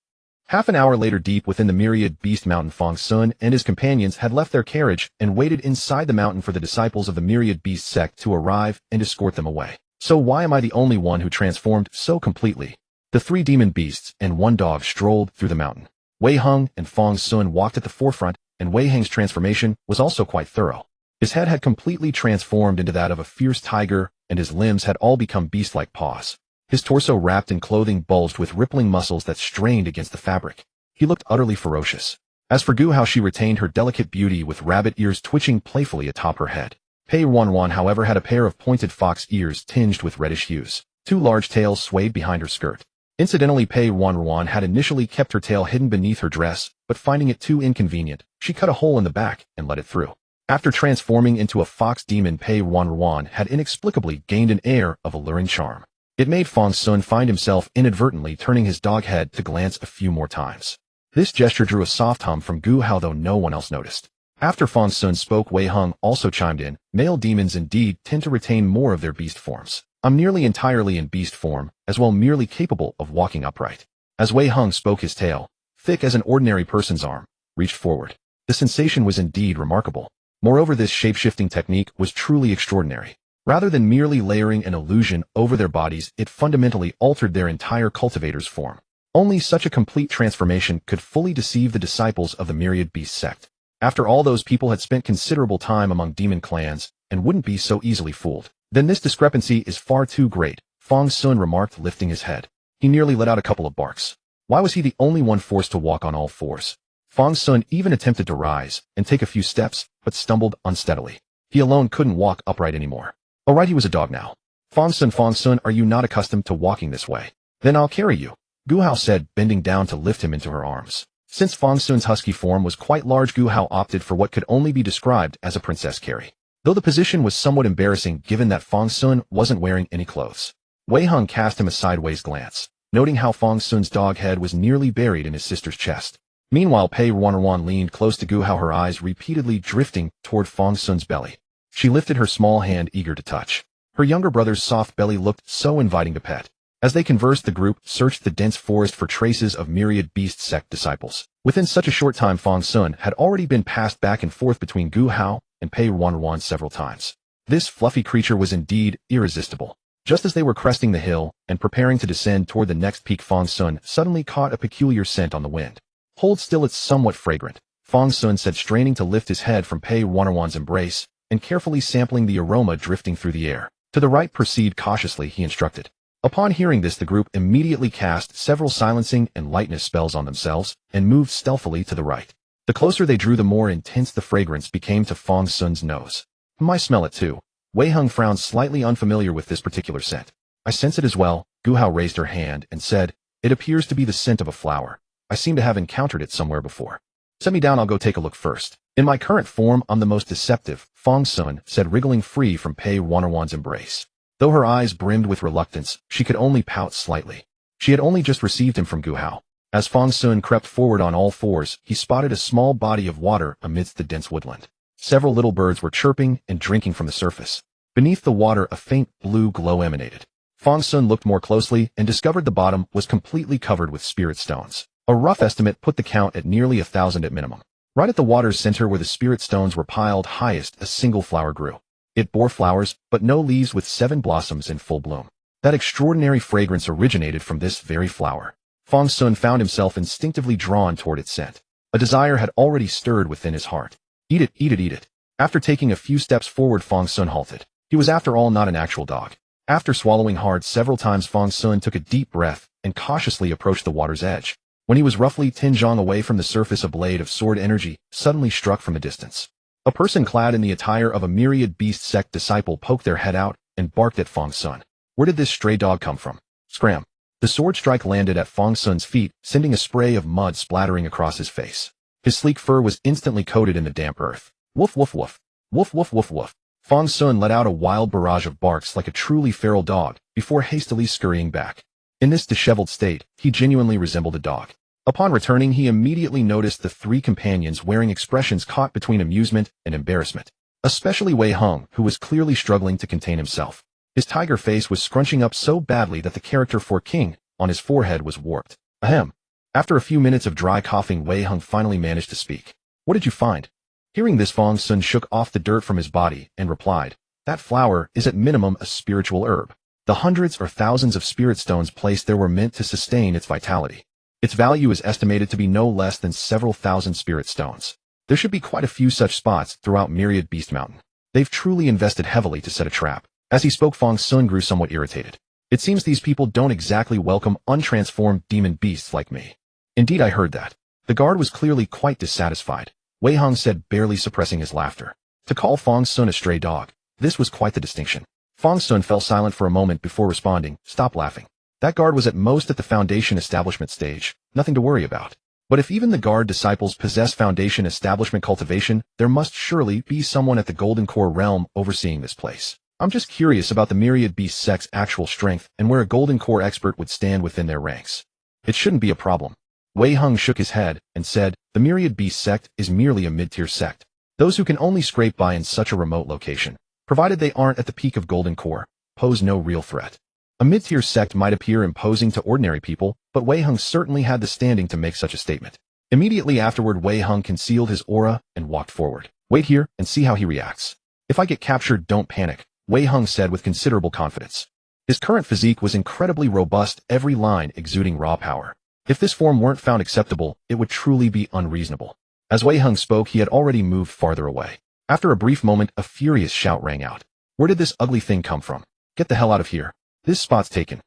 A: Half an hour later, deep within the Myriad Beast Mountain, Fang Xun and his companions had left their carriage and waited inside the mountain for the disciples of the Myriad Beast Sect to arrive and escort them away. So why am I the only one who transformed so completely? The three demon beasts and one dog strolled through the mountain. Wei Heng and Fang Xun walked at the forefront, and Wei Heng's transformation was also quite thorough. His head had completely transformed into that of a fierce tiger, and his limbs had all become beast-like paws. His torso wrapped in clothing bulged with rippling muscles that strained against the fabric. He looked utterly ferocious. As for Gu Hao, she retained her delicate beauty with rabbit ears twitching playfully atop her head. Pei Ruanruan, however, had a pair of pointed fox ears tinged with reddish hues. Two large tails swayed behind her skirt. Incidentally, Pei Ruanruan had initially kept her tail hidden beneath her dress, but finding it too inconvenient, she cut a hole in the back and let it through. After transforming into a fox demon, Pei Ruanruan had inexplicably gained an air of alluring charm. It made Fang Xun find himself inadvertently turning his dog head to glance a few more times. This gesture drew a soft hum from Gu Hao, though no one else noticed. After Fang Xun spoke, Wei Heng also chimed in. Male demons indeed tend to retain more of their beast forms. I'm nearly entirely in beast form, as well merely capable of walking upright. As Wei Heng spoke, his tail, thick as an ordinary person's arm, reached forward. The sensation was indeed remarkable. Moreover, this shape-shifting technique was truly extraordinary. Rather than merely layering an illusion over their bodies, it fundamentally altered their entire cultivator's form. Only such a complete transformation could fully deceive the disciples of the Myriad Beast sect. After all, those people had spent considerable time among demon clans, and wouldn't be so easily fooled. Then this discrepancy is far too great, Fang Xun remarked, lifting his head. He nearly let out a couple of barks. Why was he the only one forced to walk on all fours? Fang Xun even attempted to rise and take a few steps, but stumbled unsteadily. He alone couldn't walk upright anymore. Alright, he was a dog now. Fang Xun, are you not accustomed to walking this way? Then I'll carry you, Gu Hao said, bending down to lift him into her arms. Since Fang Xun's husky form was quite large, Gu Hao opted for what could only be described as a princess carry. Though the position was somewhat embarrassing given that Fang Xun wasn't wearing any clothes. Wei Heng cast him a sideways glance, noting how Fang Xun's dog head was nearly buried in his sister's chest. Meanwhile, Pei Ruanruan leaned close to Gu Hao, her eyes repeatedly drifting toward Fang Xun's belly. She lifted her small hand, eager to touch. Her younger brother's soft belly looked so inviting to pet. As they conversed, the group searched the dense forest for traces of Myriad Beast sect disciples. Within such a short time, Fang Xun had already been passed back and forth between Gu Hao and Pei Ruanruan several times. This fluffy creature was indeed irresistible. Just as they were cresting the hill and preparing to descend toward the next peak, Fang Xun suddenly caught a peculiar scent on the wind. Hold still, it's somewhat fragrant, Fang Xun said, straining to lift his head from Pei Ruanruan's embrace and carefully sampling the aroma drifting through the air. To the right, proceed cautiously, he instructed. Upon hearing this, the group immediately cast several silencing and lightness spells on themselves and moved stealthily to the right. The closer they drew, the more intense the fragrance became to Fang Xun's nose. I smell it too. Wei Heng frowned, slightly unfamiliar with this particular scent. I sense it as well. Gu Hao raised her hand and said, it appears to be the scent of a flower. I seem to have encountered it somewhere before. Set me down, I'll go take a look first. In my current form, I'm the most deceptive, Fang Xun said, wriggling free from Pei Ruanruan's embrace. Though her eyes brimmed with reluctance, she could only pout slightly. She had only just received him from Gu Hao. As Fang Xun crept forward on all fours, he spotted a small body of water amidst the dense woodland. Several little birds were chirping and drinking from the surface. Beneath the water, a faint blue glow emanated. Fang Xun looked more closely and discovered the bottom was completely covered with spirit stones. A rough estimate put the count at nearly 1,000 at minimum. Right at the water's center, where the spirit stones were piled highest, a single flower grew. It bore flowers, but no leaves, with 7 blossoms in full bloom. That extraordinary fragrance originated from this very flower. Fang Xun found himself instinctively drawn toward its scent. A desire had already stirred within his heart. Eat it, eat it, eat it. After taking a few steps forward, Fang Xun halted. He was, after all, not an actual dog. After swallowing hard several times, Fang Xun took a deep breath and cautiously approached the water's edge. When he was roughly 10 zhang away from the surface, a blade of sword energy suddenly struck from a distance. A person clad in the attire of a Myriad Beast sect disciple poked their head out and barked at Fang Xun. Where did this stray dog come from? Scram. The sword strike landed at Fang Xun's feet, sending a spray of mud splattering across his face. His sleek fur was instantly coated in the damp earth. Woof, woof, woof. Woof, woof, woof, woof. Fang Xun let out a wild barrage of barks like a truly feral dog before hastily scurrying back. In this disheveled state, he genuinely resembled a dog. Upon returning, he immediately noticed the 3 companions wearing expressions caught between amusement and embarrassment. Especially Wei Heng, who was clearly struggling to contain himself. His tiger face was scrunching up so badly that the character for king on his forehead was warped. Ahem. After a few minutes of dry coughing, Wei Heng finally managed to speak. What did you find? Hearing this, Fang Xun shook off the dirt from his body and replied, that flower is at minimum a spiritual herb. The hundreds or thousands of spirit stones placed there were meant to sustain its vitality. Its value is estimated to be no less than several thousand spirit stones. There should be quite a few such spots throughout Myriad Beast Mountain. They've truly invested heavily to set a trap. As he spoke, Fang Xun grew somewhat irritated. It seems these people don't exactly welcome untransformed demon beasts like me. Indeed, I heard that. The guard was clearly quite dissatisfied. Wei Hong said, barely suppressing his laughter. To call Fang Xun a stray dog, this was quite the distinction. Fang Xun fell silent for a moment before responding, stop laughing. That guard was at most at the Foundation establishment stage, nothing to worry about. But if even the guard disciples possess Foundation establishment cultivation, there must surely be someone at the Golden Core realm overseeing this place. I'm just curious about the Myriad Beast Sect's actual strength and where a Golden Core expert would stand within their ranks. It shouldn't be a problem. Wei Hong shook his head and said, the Myriad Beast Sect is merely a mid-tier sect. Those who can only scrape by in such a remote location, provided they aren't at the peak of Golden Core, pose no real threat. A mid-tier sect might appear imposing to ordinary people, but Wei Hong certainly had the standing to make such a statement. Immediately afterward, Wei Hong concealed his aura and walked forward. Wait here and see how he reacts. If I get captured, don't panic, Wei Hong said with considerable confidence. His current physique was incredibly robust, every line exuding raw power. If this form weren't found acceptable, it would truly be unreasonable. As Wei Hong spoke, he had already moved farther away. After a brief moment, a furious shout rang out. Where did this ugly thing come from? Get the hell out of here. This spot's taken.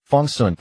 A: Fang Xun.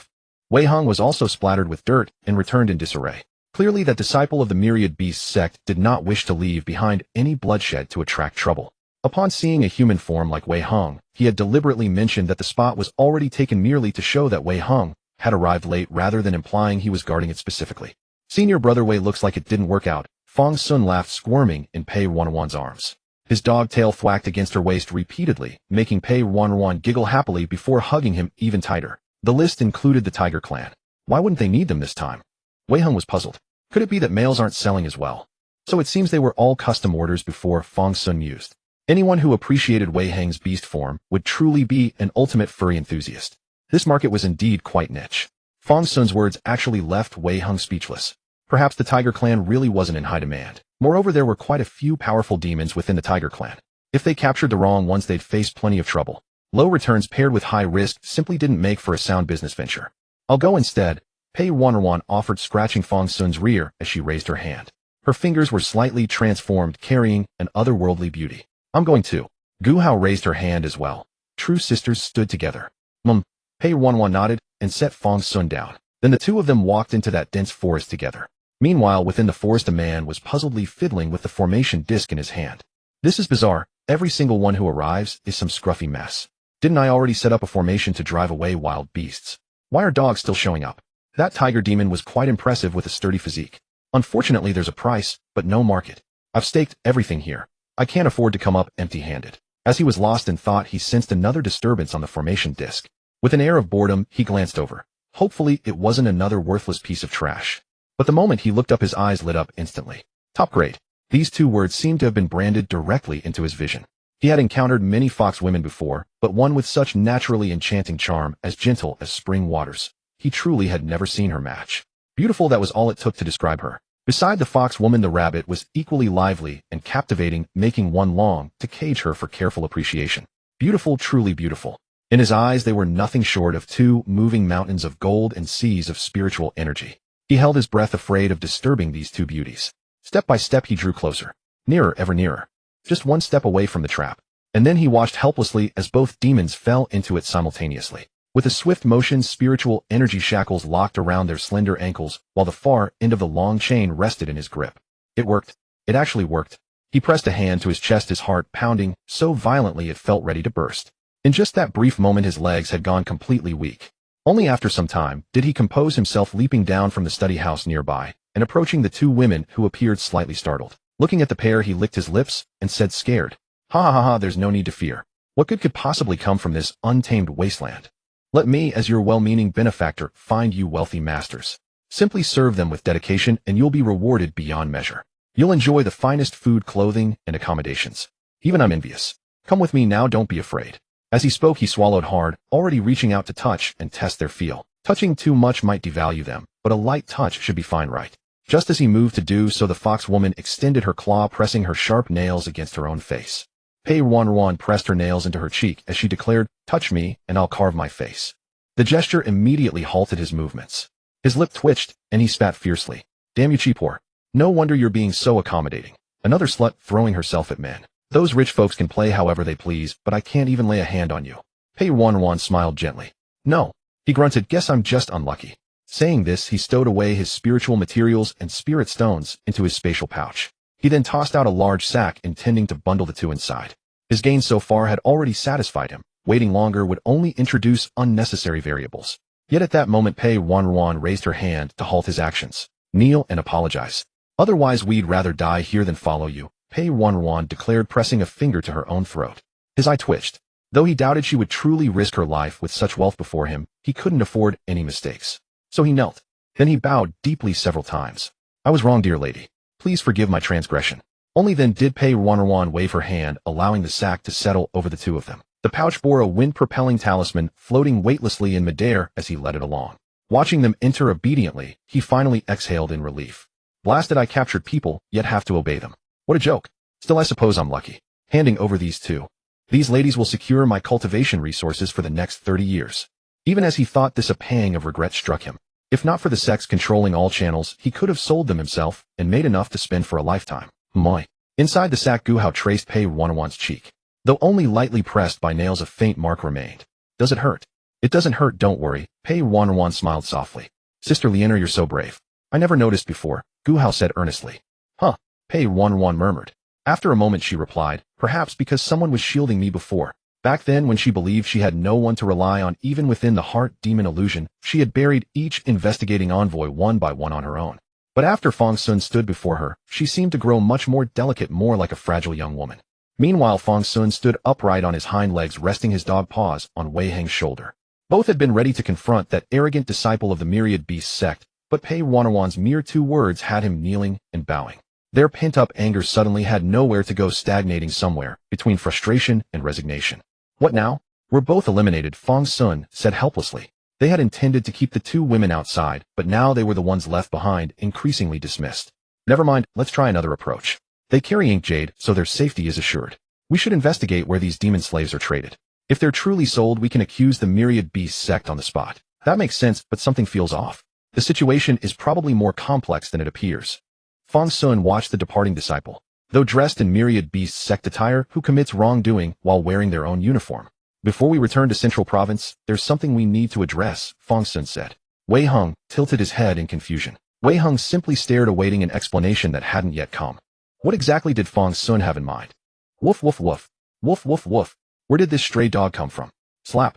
A: Wei Hong was also splattered with dirt and returned in disarray. Clearly that disciple of the Myriad Beast Sect did not wish to leave behind any bloodshed to attract trouble. Upon seeing a human form like Wei Hong, he had deliberately mentioned that the spot was already taken merely to show that Wei Hong had arrived late rather than implying he was guarding it specifically. Senior brother Wei looks like it didn't work out. Fang Xun laughed, squirming in Pei Ruanruan's arms. His dog tail thwacked against her waist repeatedly, making Pei Ruanruan giggle happily before hugging him even tighter. The list included the Tiger Clan. Why wouldn't they need them this time? Wei Hong was puzzled. Could it be that males aren't selling as well? So it seems they were all custom orders before, Fang Xun mused. Anyone who appreciated Wei Hong's beast form would truly be an ultimate furry enthusiast. This market was indeed quite niche. Fang Xun's words actually left Wei Hong speechless. Perhaps the Tiger Clan really wasn't in high demand. Moreover, there were quite a few powerful demons within the Tiger Clan. If they captured the wrong ones, they'd face plenty of trouble. Low returns paired with high risk simply didn't make for a sound business venture. I'll go instead, Pei Ruanruan offered, scratching Fang Xun's rear as she raised her hand. Her fingers were slightly transformed, carrying an otherworldly beauty. I'm going too. Gu Hao raised her hand as well. True sisters stood together. Pei Ruanruan nodded and set Fang Xun down. Then the two of them walked into that dense forest together. Meanwhile, within the forest, a man was puzzledly fiddling with the formation disc in his hand. This is bizarre. Every single one who arrives is some scruffy mess. Didn't I already set up a formation to drive away wild beasts? Why are dogs still showing up? That tiger demon was quite impressive with a sturdy physique. Unfortunately, there's a price, but no market. I've staked everything here. I can't afford to come up empty-handed. As he was lost in thought, he sensed another disturbance on the formation disc. With an air of boredom, he glanced over. Hopefully, it wasn't another worthless piece of trash. But the moment he looked up, his eyes lit up instantly. Top grade. These two words seemed to have been branded directly into his vision. He had encountered many fox women before, but one with such naturally enchanting charm, as gentle as spring waters. He truly had never seen her match. Beautiful, that was all it took to describe her. Beside the fox woman, the rabbit was equally lively and captivating, making one long to cage her for careful appreciation. Beautiful, truly beautiful. In his eyes, they were nothing short of two moving mountains of gold and seas of spiritual energy. He held his breath, afraid of disturbing these two beauties. Step by step, he drew closer. Nearer, ever nearer. Just one step away from the trap. And then he watched helplessly as both demons fell into it simultaneously. With a swift motion, spiritual energy shackles locked around their slender ankles, while the far end of the long chain rested in his grip. It worked. It actually worked. He pressed a hand to his chest, his heart pounding so violently it felt ready to burst. In just that brief moment, his legs had gone completely weak. Only after some time did he compose himself, leaping down from the study house nearby and approaching the two women, who appeared slightly startled. Looking at the pair, he licked his lips and said, scared, "Ha ha ha ha, there's no need to fear. What good could possibly come from this untamed wasteland? Let me, as your well-meaning benefactor, find you wealthy masters. Simply serve them with dedication and you'll be rewarded beyond measure. You'll enjoy the finest food, clothing, and accommodations. Even I'm envious. Come with me now, don't be afraid." As he spoke, he swallowed hard, already reaching out to touch and test their feel. Touching too much might devalue them, but a light touch should be fine, right? Just as he moved to do so, the fox woman extended her claw, pressing her sharp nails against her own face. Pei Ruanruan pressed her nails into her cheek as she declared, "Touch me, and I'll carve my face." The gesture immediately halted his movements. His lip twitched, and he spat fiercely. Damn you cheap whore. No wonder you're being so accommodating. Another slut throwing herself at men. Those rich folks can play however they please, but I can't even lay a hand on you. Pei Ruanruan smiled gently. No. He grunted, guess I'm just unlucky. Saying this, he stowed away his spiritual materials and spirit stones into his spatial pouch. He then tossed out a large sack, intending to bundle the two inside. His gains so far had already satisfied him. Waiting longer would only introduce unnecessary variables. Yet at that moment Pei Ruanruan raised her hand to halt his actions. Kneel and apologize. Otherwise we'd rather die here than follow you, Pei Ruanruan declared, pressing a finger to her own throat. His eye twitched. Though he doubted she would truly risk her life with such wealth before him, he couldn't afford any mistakes. So he knelt. Then he bowed deeply several times. I was wrong, dear lady. Please forgive my transgression. Only then did Pei Ruanruan wave her hand, allowing the sack to settle over the two of them. The pouch bore a wind-propelling talisman, floating weightlessly in midair as he led it along. Watching them enter obediently, he finally exhaled in relief. Blasted, I captured people, yet have to obey them. What a joke. Still, I suppose I'm lucky. Handing over these two. These ladies will secure my cultivation resources for the next 30 years. Even as he thought this, a pang of regret struck him. If not for the sects controlling all channels, he could have sold them himself and made enough to spend for a lifetime. Moi. Inside the sack, Guhao traced Pei Ruanruan's cheek. Though only lightly pressed by nails, a faint mark remained. Does it hurt? It doesn't hurt, don't worry, Pei Ruanruan smiled softly. Sister Lianer, you're so brave. I never noticed before, Guhao said earnestly. Huh, Pei Ruanruan murmured. After a moment she replied, perhaps because someone was shielding me before. Back then, when she believed she had no one to rely on even within the heart demon illusion, she had buried each investigating envoy one by one on her own. But after Fang Xun stood before her, she seemed to grow much more delicate, more like a fragile young woman. Meanwhile, Fang Xun stood upright on his hind legs, resting his dog paws on Wei Heng's shoulder. Both had been ready to confront that arrogant disciple of the Myriad Beast sect, but Pei Ruanruan's mere 2 words had him kneeling and bowing. Their pent-up anger suddenly had nowhere to go, stagnating somewhere between frustration and resignation. What now? We're both eliminated, Fang Xun said helplessly. They had intended to keep the 2 women outside, but now they were the ones left behind, increasingly dismissed. Never mind, let's try another approach. They carry ink jade, so their safety is assured. We should investigate where these demon slaves are traded. If they're truly sold, we can accuse the Myriad Beast sect on the spot. That makes sense, but something feels off. The situation is probably more complex than it appears. Fang Xun watched the departing disciple. Though dressed in Myriad Beast sect attire, who commits wrongdoing while wearing their own uniform. Before we return to Central Province, there's something we need to address, Fang Xun said. Wei Heng tilted his head in confusion. Wei Heng simply stared, awaiting an explanation that hadn't yet come. What exactly did Fang Xun have in mind? Woof woof woof. Woof woof woof. Where did this stray dog come from? Slap.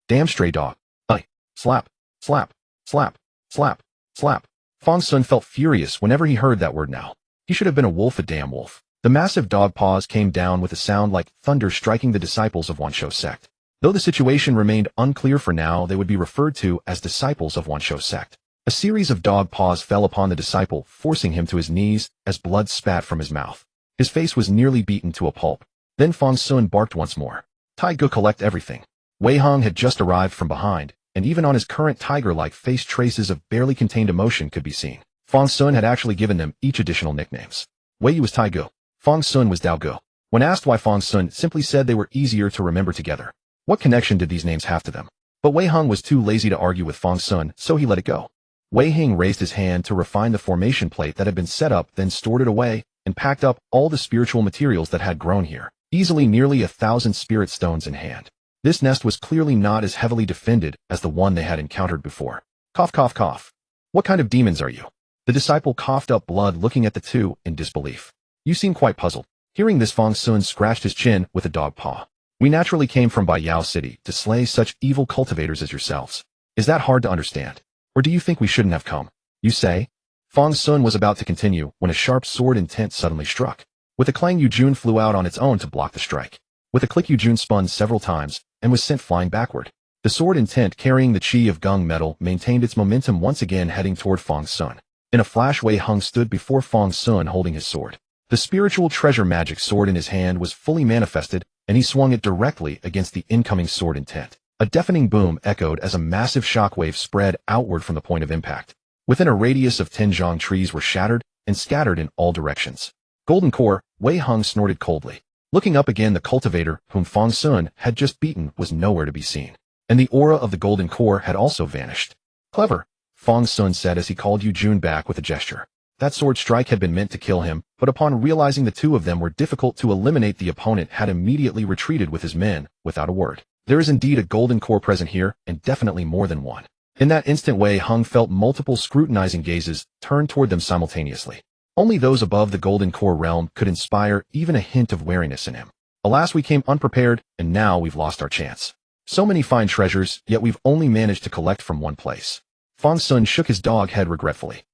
A: Damn stray dog. Slap. Slap. Slap. Slap. Slap. Fang Xun felt furious whenever he heard that word now. He should have been a wolf, a damn wolf. The massive dog paws came down with a sound like thunder, striking the disciples of Wanshou sect. Though the situation remained unclear for now, they would be referred to as disciples of Wanshou sect. A series of dog paws fell upon the disciple, forcing him to his knees as blood spat from his mouth. His face was nearly beaten to a pulp. Then Fang Xun barked once more. Taiga, collect everything. Wei Heng had just arrived from behind, and even on his current tiger-like face, traces of barely contained emotion could be seen. Fang Xun had actually given them each additional nicknames. Wei Yu was Taiga. Fang Xun was Dao Ge. When asked why, Fang Xun simply said they were easier to remember together. What connection did these names have to them? But Wei Heng was too lazy to argue with Fang Xun, so he let it go. Wei Heng raised his hand to refine the formation plate that had been set up, then stored it away, and packed up all the spiritual materials that had grown here, easily nearly 1,000 spirit stones in hand. This nest was clearly not as heavily defended as the one they had encountered before. Cough, cough, cough. What kind of demons are you? The disciple coughed up blood, looking at the two in disbelief. You seem quite puzzled. Hearing this, Fang Xun scratched his chin with a dog paw. We naturally came from Baiyao City to slay such evil cultivators as yourselves. Is that hard to understand? Or do you think we shouldn't have come? You say? Fang Xun was about to continue when a sharp sword intent suddenly struck. With a clang, Yujun flew out on its own to block the strike. With a click, Yujun spun several times and was sent flying backward. The sword intent, carrying the chi of Gung metal, maintained its momentum, once again heading toward Fang Xun. In a flash, Wei Heng stood before Fang Xun holding his sword. The spiritual treasure magic sword in his hand was fully manifested, and he swung it directly against the incoming sword intent. A deafening boom echoed as a massive shockwave spread outward from the point of impact. Within a radius of 10 zhang, trees were shattered and scattered in all directions. Golden core, Wei Heng snorted coldly. Looking up again, the cultivator, whom Fang Xun had just beaten, was nowhere to be seen. And the aura of the golden core had also vanished. Clever. Fang Xun said as he called Yu Jun back with a gesture. That sword strike had been meant to kill him, but upon realizing the two of them were difficult to eliminate, the opponent had immediately retreated with his men, without a word. There is indeed a golden core present here, and definitely more than one. In that instant, Wei Hung felt multiple scrutinizing gazes turn toward them simultaneously. Only those above the golden core realm could inspire even a hint of wariness in him. Alas, we came unprepared, and now we've lost our chance. So many fine treasures, yet we've only managed to collect from one place. Fang Xun shook his dog head regretfully.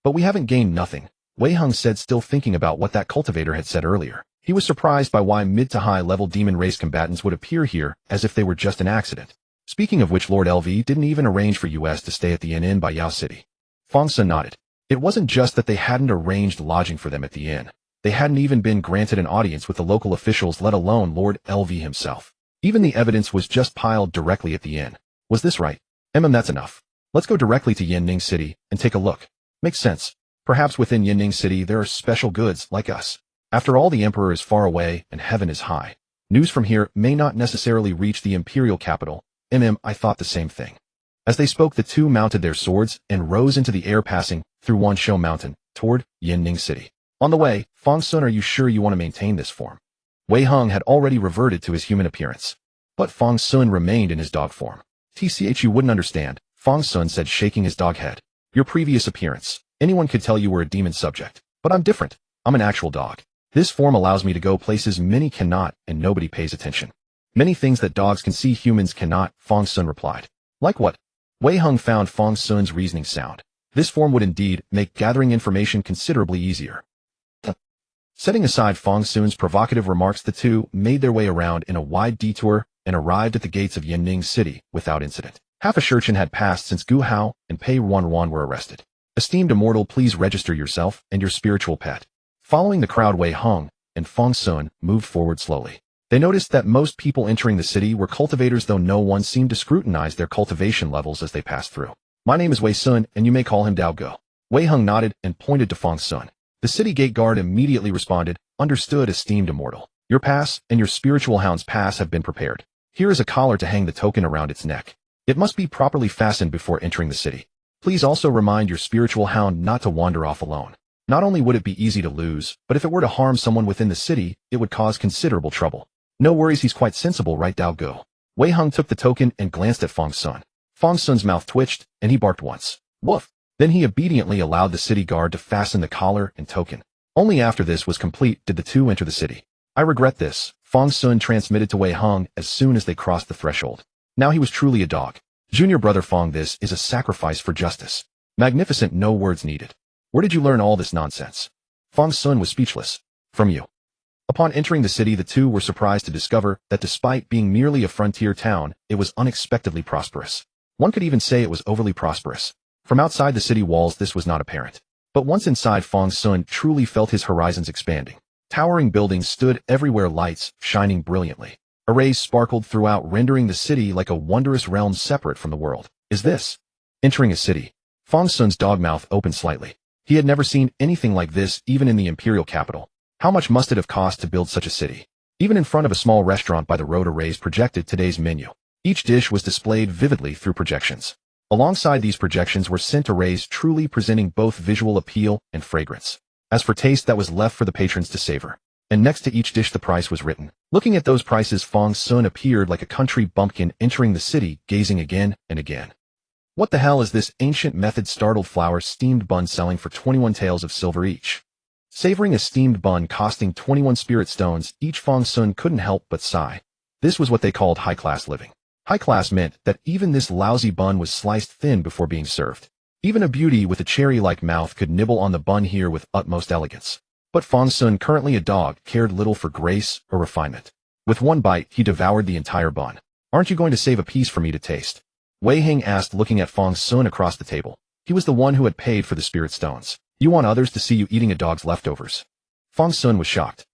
A: But we haven't gained nothing, Wei Hung said, still thinking about what that cultivator had said earlier. He was surprised by why mid to high level demon race combatants would appear here as if they were just an accident. Speaking of which, Lord LV didn't even arrange for us to stay at the inn by Yao City. Fang Xun nodded. It wasn't just that they hadn't arranged lodging for them at the inn. They hadn't even been granted an audience with the local officials, let alone Lord LV himself. Even the evidence was just piled directly at the inn. Was this right? That's enough. Let's go directly to Yinning City and take a look. Makes sense. Perhaps within Yinning City there are special goods like us. After all, the Emperor is far away and heaven is high. News from here may not necessarily reach the imperial capital. I thought the same thing. As they spoke, the two mounted their swords and rose into the air, passing through Wanshou Mountain toward Yinning City. On the way, Fang Xun, are you sure you want to maintain this form? Wei Hung had already reverted to his human appearance, but Fang Xun remained in his dog form. You wouldn't understand, Fang Xun said, shaking his dog head. Your previous appearance. Anyone could tell you were a demon subject. But I'm different. I'm an actual dog. This form allows me to go places many cannot, and nobody pays attention. Many things that dogs can see humans cannot, Fang Xun replied. Like what? Wei Hung found Fang Xun's reasoning sound. This form would indeed make gathering information considerably easier. Setting aside Fang Xun's provocative remarks, the two made their way around in a wide detour and arrived at the gates of Yinning City without incident. Half a shurchen had passed since Gu Hao and Pei Ruanruan were arrested. Esteemed immortal, please register yourself and your spiritual pet. Following the crowd, Wei Hung and Fang Xun moved forward slowly. They noticed that most people entering the city were cultivators, though no one seemed to scrutinize their cultivation levels as they passed through. My name is Wei Sun, and you may call him Dao Go. Wei Hung nodded and pointed to Fang Xun. The city gate guard immediately responded, understood, esteemed immortal. Your pass and your spiritual hound's pass have been prepared. Here is a collar to hang the token around its neck. It must be properly fastened before entering the city. Please also remind your spiritual hound not to wander off alone. Not only would it be easy to lose, but if it were to harm someone within the city, it would cause considerable trouble. No worries, he's quite sensible, right, Dao Go? Wei Hung took the token and glanced at Fang Xun. Fang Xun's mouth twitched, and he barked once. Woof! Then he obediently allowed the city guard to fasten the collar and token. Only after this was complete did the two enter the city. I regret this, Fang Xun transmitted to Wei Hung as soon as they crossed the threshold. Now he was truly a dog. Junior brother Fang, this is a sacrifice for justice. Magnificent, no words needed. Where did you learn all this nonsense? Fang Xun was speechless. From you. Upon entering the city, the two were surprised to discover that despite being merely a frontier town, it was unexpectedly prosperous. One could even say it was overly prosperous. From outside the city walls, this was not apparent. But once inside, Fang Xun truly felt his horizons expanding. Towering buildings stood everywhere, lights shining brilliantly. Arrays sparkled throughout, rendering the city like a wondrous realm separate from the world. Is this? Entering a city. Fang Xun's dog mouth opened slightly. He had never seen anything like this, even in the imperial capital. How much must it have cost to build such a city? Even in front of a small restaurant by the road, arrays projected today's menu. Each dish was displayed vividly through projections. Alongside these projections were scent arrays, truly presenting both visual appeal and fragrance. As for taste, that was left for the patrons to savor. And next to each dish the price was written. Looking at those prices, Fang Xun appeared like a country bumpkin entering the city, gazing again and again. What the hell is this ancient method? Startled flour steamed bun selling for 21 taels of silver each. Savoring a steamed bun costing 21 spirit stones each, Fang Xun couldn't help but sigh. This was what they called high-class living. High class meant that even this lousy bun was sliced thin before being served. Even a beauty with a cherry-like mouth could nibble on the bun here with utmost elegance. But Fang Xun, currently a dog, cared little for grace or refinement. With one bite, he devoured the entire bun. Aren't you going to save a piece for me to taste? Wei Hing asked, looking at Fang Xun across the table. He was the one who had paid for the spirit stones. You want others to see you eating a dog's leftovers? Fang Xun was shocked.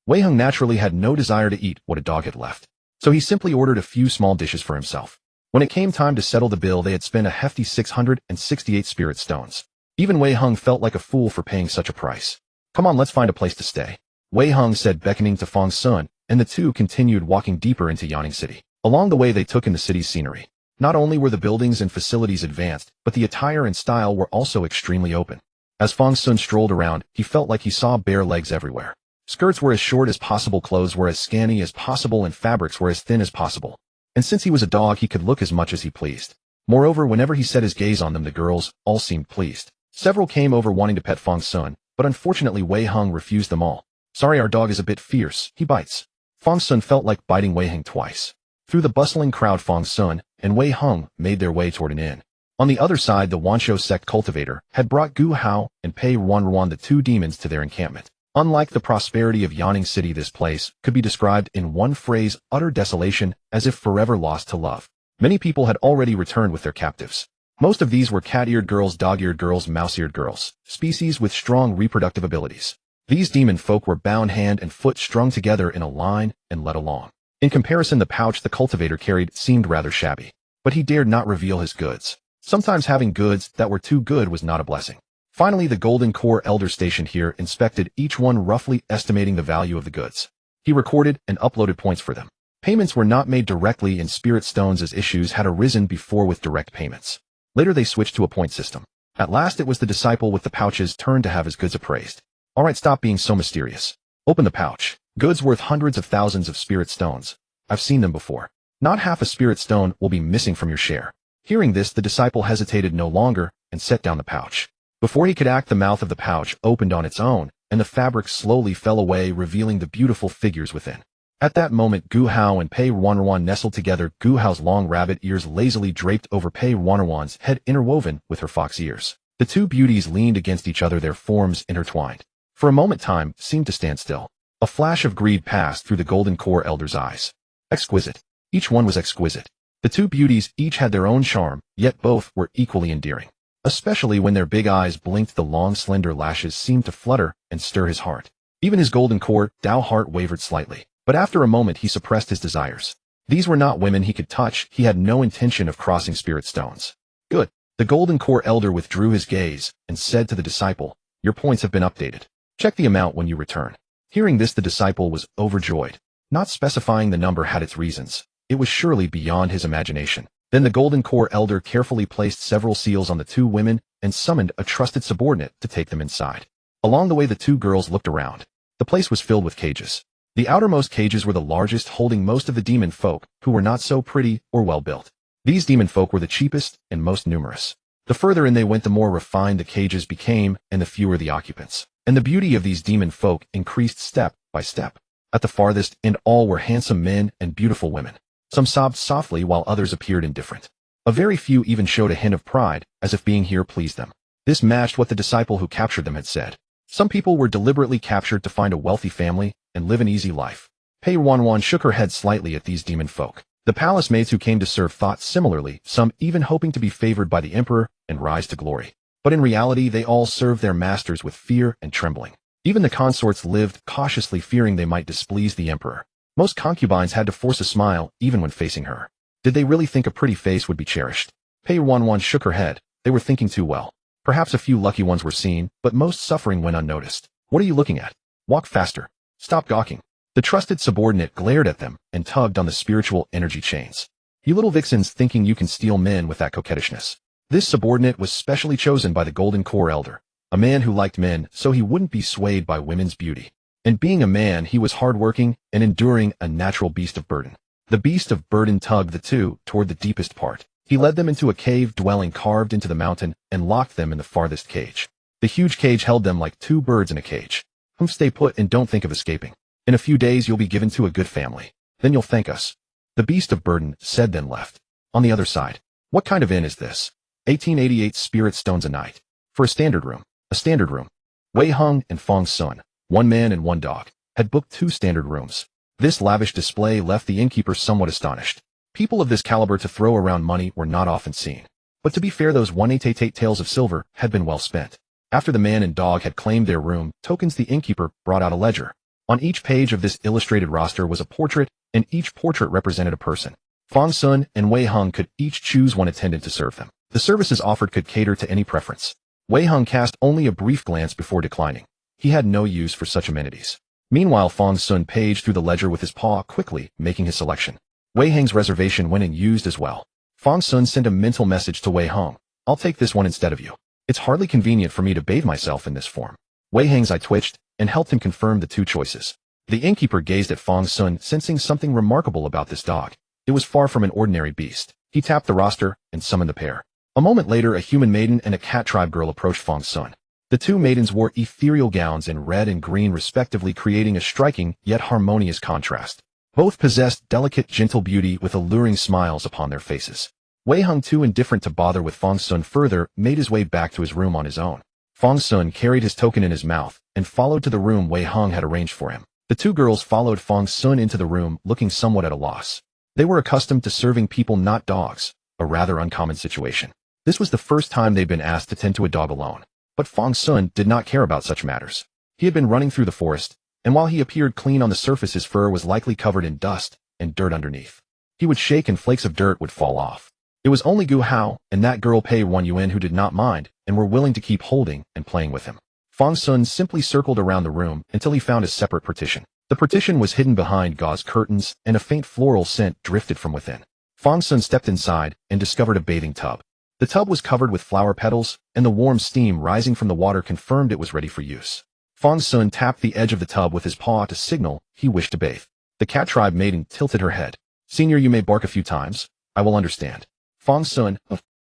A: Wei Hung naturally had no desire to eat what a dog had left. So he simply ordered a few small dishes for himself. When it came time to settle the bill, they had spent a hefty 668 spirit stones. Even Wei Hung felt like a fool for paying such a price. Come on, let's find a place to stay, Wei Hung said, beckoning to Fang Xun, and the two continued walking deeper into Yinning City. Along the way they took in the city's scenery. Not only were the buildings and facilities advanced, but the attire and style were also extremely open. As Fang Xun strolled around, he felt like he saw bare legs everywhere. Skirts were as short as possible, clothes were as scanty as possible, and fabrics were as thin as possible. And since he was a dog, he could look as much as he pleased. Moreover, whenever he set his gaze on them, the girls all seemed pleased. Several came over wanting to pet Fang Xun, but unfortunately Wei Heng refused them all. Sorry, our dog is a bit fierce, he bites. Fang Xun felt like biting Wei Heng twice. Through the bustling crowd, Fang Xun and Wei Heng made their way toward an inn. On the other side, the White Cloud Sect cultivator had brought Gu Hao and Pei Ruanruan, the two demons, to their encampment. Unlike the prosperity of Yawning City, this place could be described in one phrase: utter desolation, as if forever lost to love. Many people had already returned with their captives. Most of these were cat-eared girls, dog-eared girls, mouse-eared girls, species with strong reproductive abilities. These demon folk were bound hand and foot, strung together in a line, and led along. In comparison, the pouch the cultivator carried seemed rather shabby. But he dared not reveal his goods. Sometimes having goods that were too good was not a blessing. Finally, the Golden Core elder stationed here inspected each one, roughly estimating the value of the goods. He recorded and uploaded points for them. Payments were not made directly in spirit stones, as issues had arisen before with direct payments. Later they switched to a point system. At last it was the disciple with the pouch's turn to have his goods appraised. Alright, stop being so mysterious. Open the pouch. Goods worth hundreds of thousands of spirit stones. I've seen them before. Not half a spirit stone will be missing from your share. Hearing this, the disciple hesitated no longer and set down the pouch. Before he could act, the mouth of the pouch opened on its own, and the fabric slowly fell away, revealing the beautiful figures within. At that moment, Gu Hao and Pei Ruanruan nestled together, Gu Hao's long rabbit ears lazily draped over Pei Ruanruan's head, interwoven with her fox ears. The two beauties leaned against each other, their forms intertwined. For a moment, time seemed to stand still. A flash of greed passed through the Golden Core elder's eyes. Exquisite. Each one was exquisite. The two beauties each had their own charm, yet both were equally endearing. Especially when their big eyes blinked, the long slender lashes seemed to flutter and stir his heart. Even his Golden Core Dao heart wavered slightly. But after a moment he suppressed his desires. These were not women he could touch, he had no intention of crossing spirit stones. Good. The Golden Core elder withdrew his gaze and said to the disciple, your points have been updated. Check the amount when you return. Hearing this, the disciple was overjoyed. Not specifying the number had its reasons. It was surely beyond his imagination. Then the Golden Core elder carefully placed several seals on the two women and summoned a trusted subordinate to take them inside. Along the way, the two girls looked around. The place was filled with cages. The outermost cages were the largest, holding most of the demon folk, who were not so pretty or well built. These demon folk were the cheapest and most numerous. The further in they went, the more refined the cages became, and the fewer the occupants. And the beauty of these demon folk increased step by step. At the farthest end, all were handsome men and beautiful women. Some sobbed softly while others appeared indifferent. A very few even showed a hint of pride, as if being here pleased them. This matched what the disciple who captured them had said. Some people were deliberately captured to find a wealthy family and live an easy life. Pei Ruanruan shook her head slightly at these demon folk. The palace maids who came to serve thought similarly, some even hoping to be favored by the emperor and rise to glory. But in reality, they all served their masters with fear and trembling. Even the consorts lived cautiously, fearing they might displease the emperor. Most concubines had to force a smile, even when facing her. Did they really think a pretty face would be cherished? Pei Ruanruan shook her head. They were thinking too well. Perhaps a few lucky ones were seen, but most suffering went unnoticed. What are you looking at? Walk faster. Stop gawking. The trusted subordinate glared at them and tugged on the spiritual energy chains. You little vixens, thinking you can steal men with that coquettishness. This subordinate was specially chosen by the Golden Core elder, a man who liked men so he wouldn't be swayed by women's beauty. And being a man, he was hardworking and enduring, a natural beast of burden. The beast of burden tugged the two toward the deepest part. He led them into a cave dwelling carved into the mountain and locked them in the farthest cage. The huge cage held them like two birds in a cage. Stay put and don't think of escaping. In a few days you'll be given to a good family. Then you'll thank us. The beast of burden said, then left. On the other side. What kind of inn is this? 1888 spirit stones a night. For a standard room. A standard room. Wei Heng and Fang Xun, one man and one dog, had booked 2 standard rooms. This lavish display left the innkeeper somewhat astonished. People of this caliber to throw around money were not often seen. But to be fair, those 188 taels of silver had been well spent. After the man and dog had claimed their room tokens, the innkeeper brought out a ledger. On each page of this illustrated roster was a portrait, and each portrait represented a person. Fang Xun and Wei Heng could each choose one attendant to serve them. The services offered could cater to any preference. Wei Heng cast only a brief glance before declining. He had no use for such amenities. Meanwhile, Fang Xun paged through the ledger with his paw quickly, making his selection. Wei Heng's reservation went unused as well. Fang Xun sent a mental message to Wei Hong. I'll take this one instead of you. It's hardly convenient for me to bathe myself in this form. Wei Hang's eye twitched and helped him confirm the two choices. The innkeeper gazed at Fang Xun, sensing something remarkable about this dog. It was far from an ordinary beast. He tapped the roster and summoned the pair. A moment later, a human maiden and a cat tribe girl approached Fang Xun. The two maidens wore ethereal gowns in red and green respectively, creating a striking yet harmonious contrast. Both possessed delicate, gentle beauty with alluring smiles upon their faces. Wei Hong, too indifferent to bother with Fang Xun further, made his way back to his room on his own. Fang Xun carried his token in his mouth and followed to the room Wei Hong had arranged for him. The two girls followed Fang Xun into the room, looking somewhat at a loss. They were accustomed to serving people, not dogs, a rather uncommon situation. This was the first time they'd been asked to tend to a dog alone. But Fang Xun did not care about such matters. He had been running through the forest, and while he appeared clean on the surface, his fur was likely covered in dust and dirt underneath. He would shake and flakes of dirt would fall off. It was only Gu Hao and that girl Pei Ruanruan who did not mind and were willing to keep holding and playing with him. Fang Xun simply circled around the room until he found a separate partition. The partition was hidden behind gauze curtains, and a faint floral scent drifted from within. Fang Xun stepped inside and discovered a bathing tub. The tub was covered with flower petals, and the warm steam rising from the water confirmed it was ready for use. Fang Xun tapped the edge of the tub with his paw to signal he wished to bathe. The cat tribe maiden tilted her head. Senior, you may bark a few times. I will understand. Fang Xun,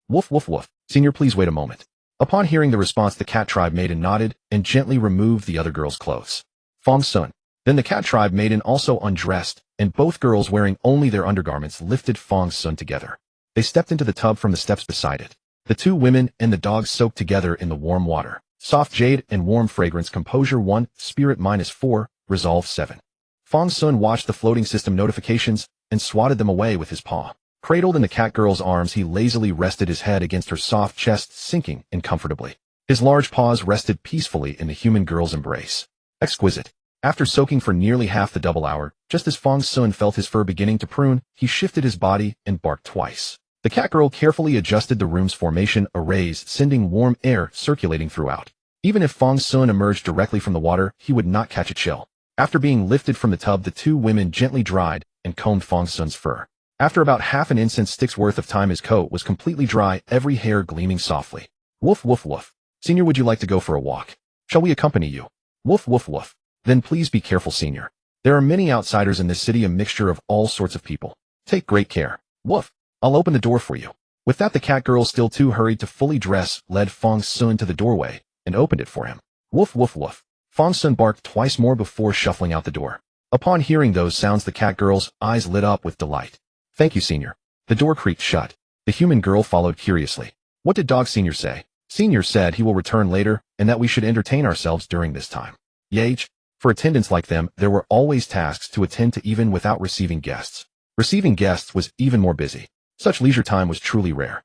A: woof woof woof. Senior, please wait a moment. Upon hearing the response, the cat tribe maiden nodded and gently removed the other girl's clothes. Fang Xun. Then the cat tribe maiden also undressed, and both girls, wearing only their undergarments, lifted Fang Xun together. They stepped into the tub from the steps beside it. The two women and the dog soaked together in the warm water. Soft jade and warm fragrance. Composure 1, spirit -4, resolve 7. Fang Xun watched the floating system notifications and swatted them away with his paw. Cradled in the cat girl's arms, he lazily rested his head against her soft chest, sinking in comfortably. His large paws rested peacefully in the human girl's embrace. Exquisite. After soaking for nearly half the double hour, just as Fang Xun felt his fur beginning to prune, he shifted his body and barked twice. The cat girl carefully adjusted the room's formation arrays, sending warm air circulating throughout. Even if Fang Xun emerged directly from the water, he would not catch a chill. After being lifted from the tub, the two women gently dried and combed Fang Xun's fur. After about half an incense stick's worth of time, his coat was completely dry, every hair gleaming softly. Woof woof woof. Senior, would you like to go for a walk? Shall we accompany you? Woof woof woof. Then please be careful, Senior. There are many outsiders in this city, a mixture of all sorts of people. Take great care. Woof. I'll open the door for you. With that, the cat girl, still too hurried to fully dress, led Fang Xun to the doorway and opened it for him. Woof woof woof. Fang Xun barked twice more before shuffling out the door. Upon hearing those sounds, the cat girl's eyes lit up with delight. Thank you, Senior. The door creaked shut. The human girl followed curiously. What did Dog Senior say? Senior said he will return later and that we should entertain ourselves during this time. Yage. For attendants like them, there were always tasks to attend to even without receiving guests. Receiving guests was even more busy. Such leisure time was truly rare.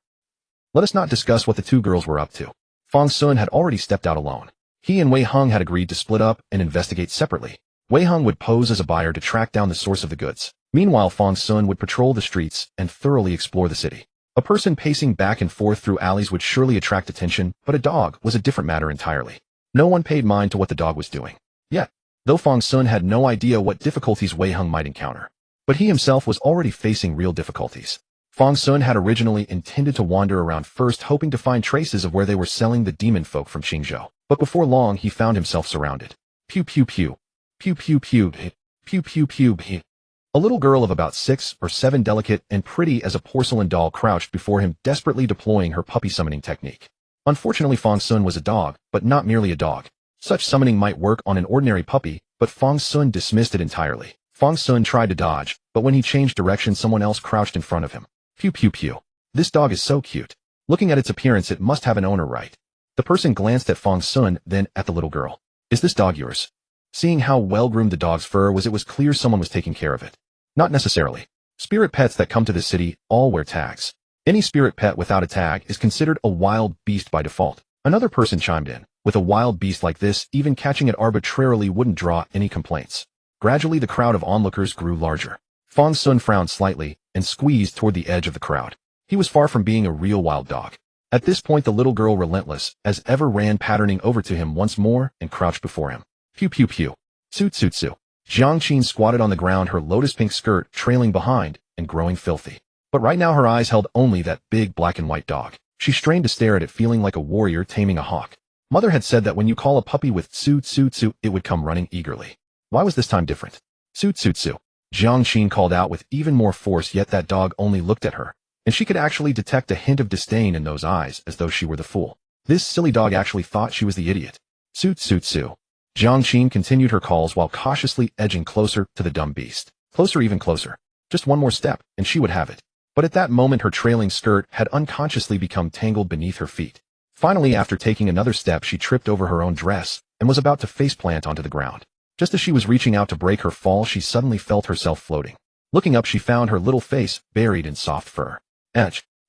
A: Let us not discuss what the two girls were up to. Fang Xun had already stepped out alone. He and Wei Hong had agreed to split up and investigate separately. Wei Hong would pose as a buyer to track down the source of the goods. Meanwhile, Fang Xun would patrol the streets and thoroughly explore the city. A person pacing back and forth through alleys would surely attract attention, but a dog was a different matter entirely. No one paid mind to what the dog was doing. Yet, though Fang Xun had no idea what difficulties Wei Hong might encounter, but he himself was already facing real difficulties. Fang Xun had originally intended to wander around first, hoping to find traces of where they were selling the demon folk from Qingzhou. But before long, he found himself surrounded. Pew pew pew. Pew pew pew. Pew pew pew. A little girl of about 6 or 7, delicate and pretty as a porcelain doll, crouched before him, desperately deploying her puppy summoning technique. Unfortunately, Fang Xun was a dog, but not merely a dog. Such summoning might work on an ordinary puppy, but Fang Xun dismissed it entirely. Fang Xun tried to dodge, but when he changed direction, someone else crouched in front of him. Pew pew pew. This dog is so cute. Looking at its appearance, it must have an owner, right? The person glanced at Fang Xun, then at the little girl. Is this dog yours? Seeing how well-groomed the dog's fur was, it was clear someone was taking care of it. Not necessarily. Spirit pets that come to this city all wear tags. Any spirit pet without a tag is considered a wild beast by default. Another person chimed in. With a wild beast like this, even catching it arbitrarily wouldn't draw any complaints. Gradually, the crowd of onlookers grew larger. Fang Xun frowned slightly and squeezed toward the edge of the crowd. He was far from being a real wild dog. At this point, the little girl, relentless as ever, ran patterning over to him once more and crouched before him. Pew pew pew. Suit suit suit. Jiang Qin squatted on the ground, her lotus pink skirt trailing behind and growing filthy. But right now her eyes held only that big black and white dog. She strained to stare at it, feeling like a warrior taming a hawk. Mother had said that when you call a puppy with "tsu tsu tsu," it would come running eagerly. Why was this time different? "Tsu tsu tsu," Jiang Qin called out with even more force, yet that dog only looked at her, and she could actually detect a hint of disdain in those eyes, as though she were the fool. This silly dog actually thought she was the idiot. "Tsu tsu tsu." Jiang Qin continued her calls while cautiously edging closer to the dumb beast. Closer, even closer. Just one more step, and she would have it. But at that moment her trailing skirt had unconsciously become tangled beneath her feet. Finally, after taking another step, she tripped over her own dress and was about to faceplant onto the ground. Just as she was reaching out to break her fall, she suddenly felt herself floating. Looking up, she found her little face buried in soft fur.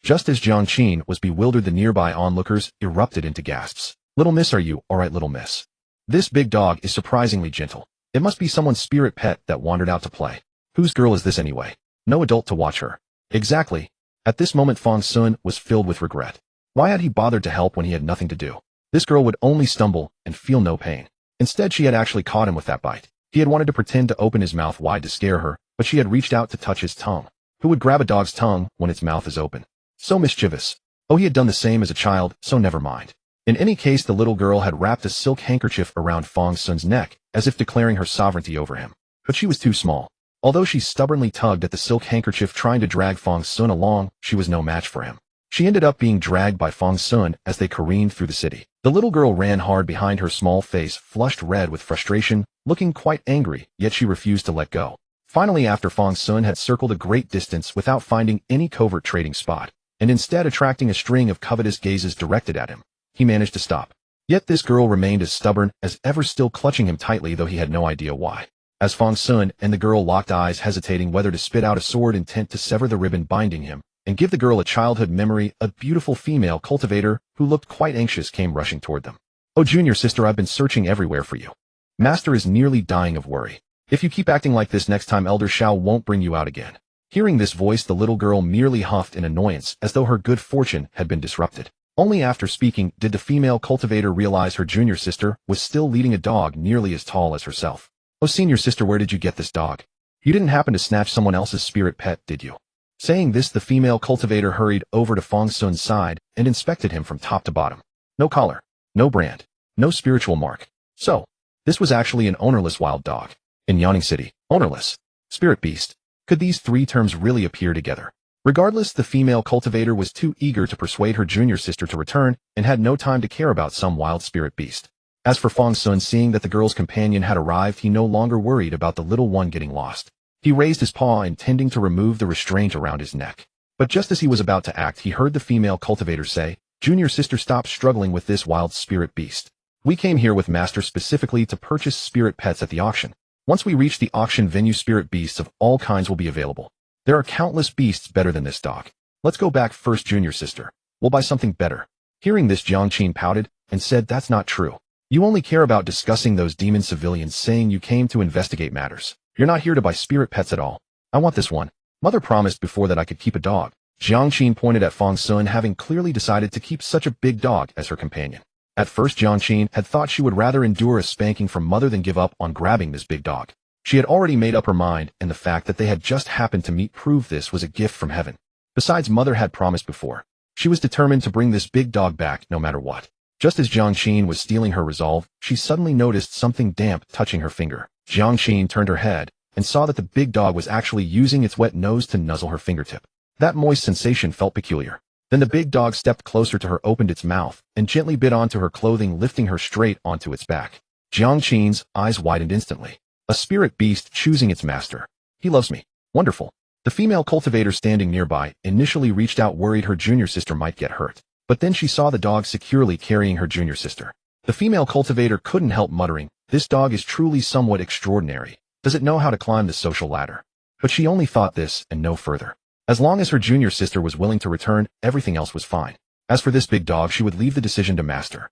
A: Just as Jiang Qin was bewildered, the nearby onlookers erupted into gasps. "Little miss, are you all right, little miss? This big dog is surprisingly gentle. It must be someone's spirit pet that wandered out to play. Whose girl is this anyway? No adult to watch her." Exactly. At this moment Fang Xun was filled with regret. Why had he bothered to help when he had nothing to do? This girl would only stumble and feel no pain. Instead, she had actually caught him with that bite. He had wanted to pretend to open his mouth wide to scare her, but she had reached out to touch his tongue. Who would grab a dog's tongue when its mouth is open? So mischievous. Oh, he had done the same as a child, so never mind. In any case, the little girl had wrapped a silk handkerchief around Fang Xun's neck, as if declaring her sovereignty over him. But she was too small. Although she stubbornly tugged at the silk handkerchief trying to drag Fang Xun along, she was no match for him. She ended up being dragged by Fang Xun as they careened through the city. The little girl ran hard behind, her small face flushed red with frustration, looking quite angry, yet she refused to let go. Finally, after Fang Xun had circled a great distance without finding any covert trading spot, and instead attracting a string of covetous gazes directed at him, he managed to stop. Yet this girl remained as stubborn as ever, still clutching him tightly, though he had no idea why. As Fang Xun and the girl locked eyes, hesitating whether to spit out a sword intent to sever the ribbon binding him and give the girl a childhood memory, a beautiful female cultivator who looked quite anxious came rushing toward them. "Oh, junior sister, I've been searching everywhere for you. Master is nearly dying of worry. If you keep acting like this next time, Elder Shao won't bring you out again." Hearing this voice, the little girl merely huffed in annoyance, as though her good fortune had been disrupted. Only after speaking did the female cultivator realize her junior sister was still leading a dog nearly as tall as herself. "Oh, senior sister, where did you get this dog? You didn't happen to snatch someone else's spirit pet, did you?" Saying this, the female cultivator hurried over to Fang Xun's side and inspected him from top to bottom. No collar, no brand, no spiritual mark. So, this was actually an ownerless wild dog. In Yawning City, ownerless, spirit beast. Could these three terms really appear together? Regardless, the female cultivator was too eager to persuade her junior sister to return and had no time to care about some wild spirit beast. As for Fang Xun, seeing that the girl's companion had arrived, he no longer worried about the little one getting lost. He raised his paw, intending to remove the restraint around his neck. But just as he was about to act, he heard the female cultivator say, "Junior sister, stop struggling with this wild spirit beast. We came here with Master specifically to purchase spirit pets at the auction. Once we reach the auction venue, spirit beasts of all kinds will be available. There are countless beasts better than this dog. Let's go back first, junior sister. We'll buy something better." Hearing this, Jiang Qin pouted and said, "That's not true. You only care about discussing those demon civilians, saying you came to investigate matters. You're not here to buy spirit pets at all. I want this one. Mother promised before that I could keep a dog." Jiang Qin pointed at Fang Xun, having clearly decided to keep such a big dog as her companion. At first, Jiang Qin had thought she would rather endure a spanking from Mother than give up on grabbing this big dog. She had already made up her mind, and the fact that they had just happened to meet proved this was a gift from heaven. Besides, Mother had promised before. She was determined to bring this big dog back no matter what. Just as Jiang Qin was steeling her resolve, she suddenly noticed something damp touching her finger. Jiang Qin turned her head and saw that the big dog was actually using its wet nose to nuzzle her fingertip. That moist sensation felt peculiar. Then the big dog stepped closer to her, opened its mouth, and gently bit onto her clothing, lifting her straight onto its back. Jiang Qin's eyes widened instantly. A spirit beast choosing its master. He loves me. Wonderful. The female cultivator standing nearby initially reached out, worried her junior sister might get hurt. But then she saw the dog securely carrying her junior sister. The female cultivator couldn't help muttering, "This dog is truly somewhat extraordinary. Does it know how to climb the social ladder?" But she only thought this and no further. As long as her junior sister was willing to return, everything else was fine. As for this big dog, she would leave the decision to Master.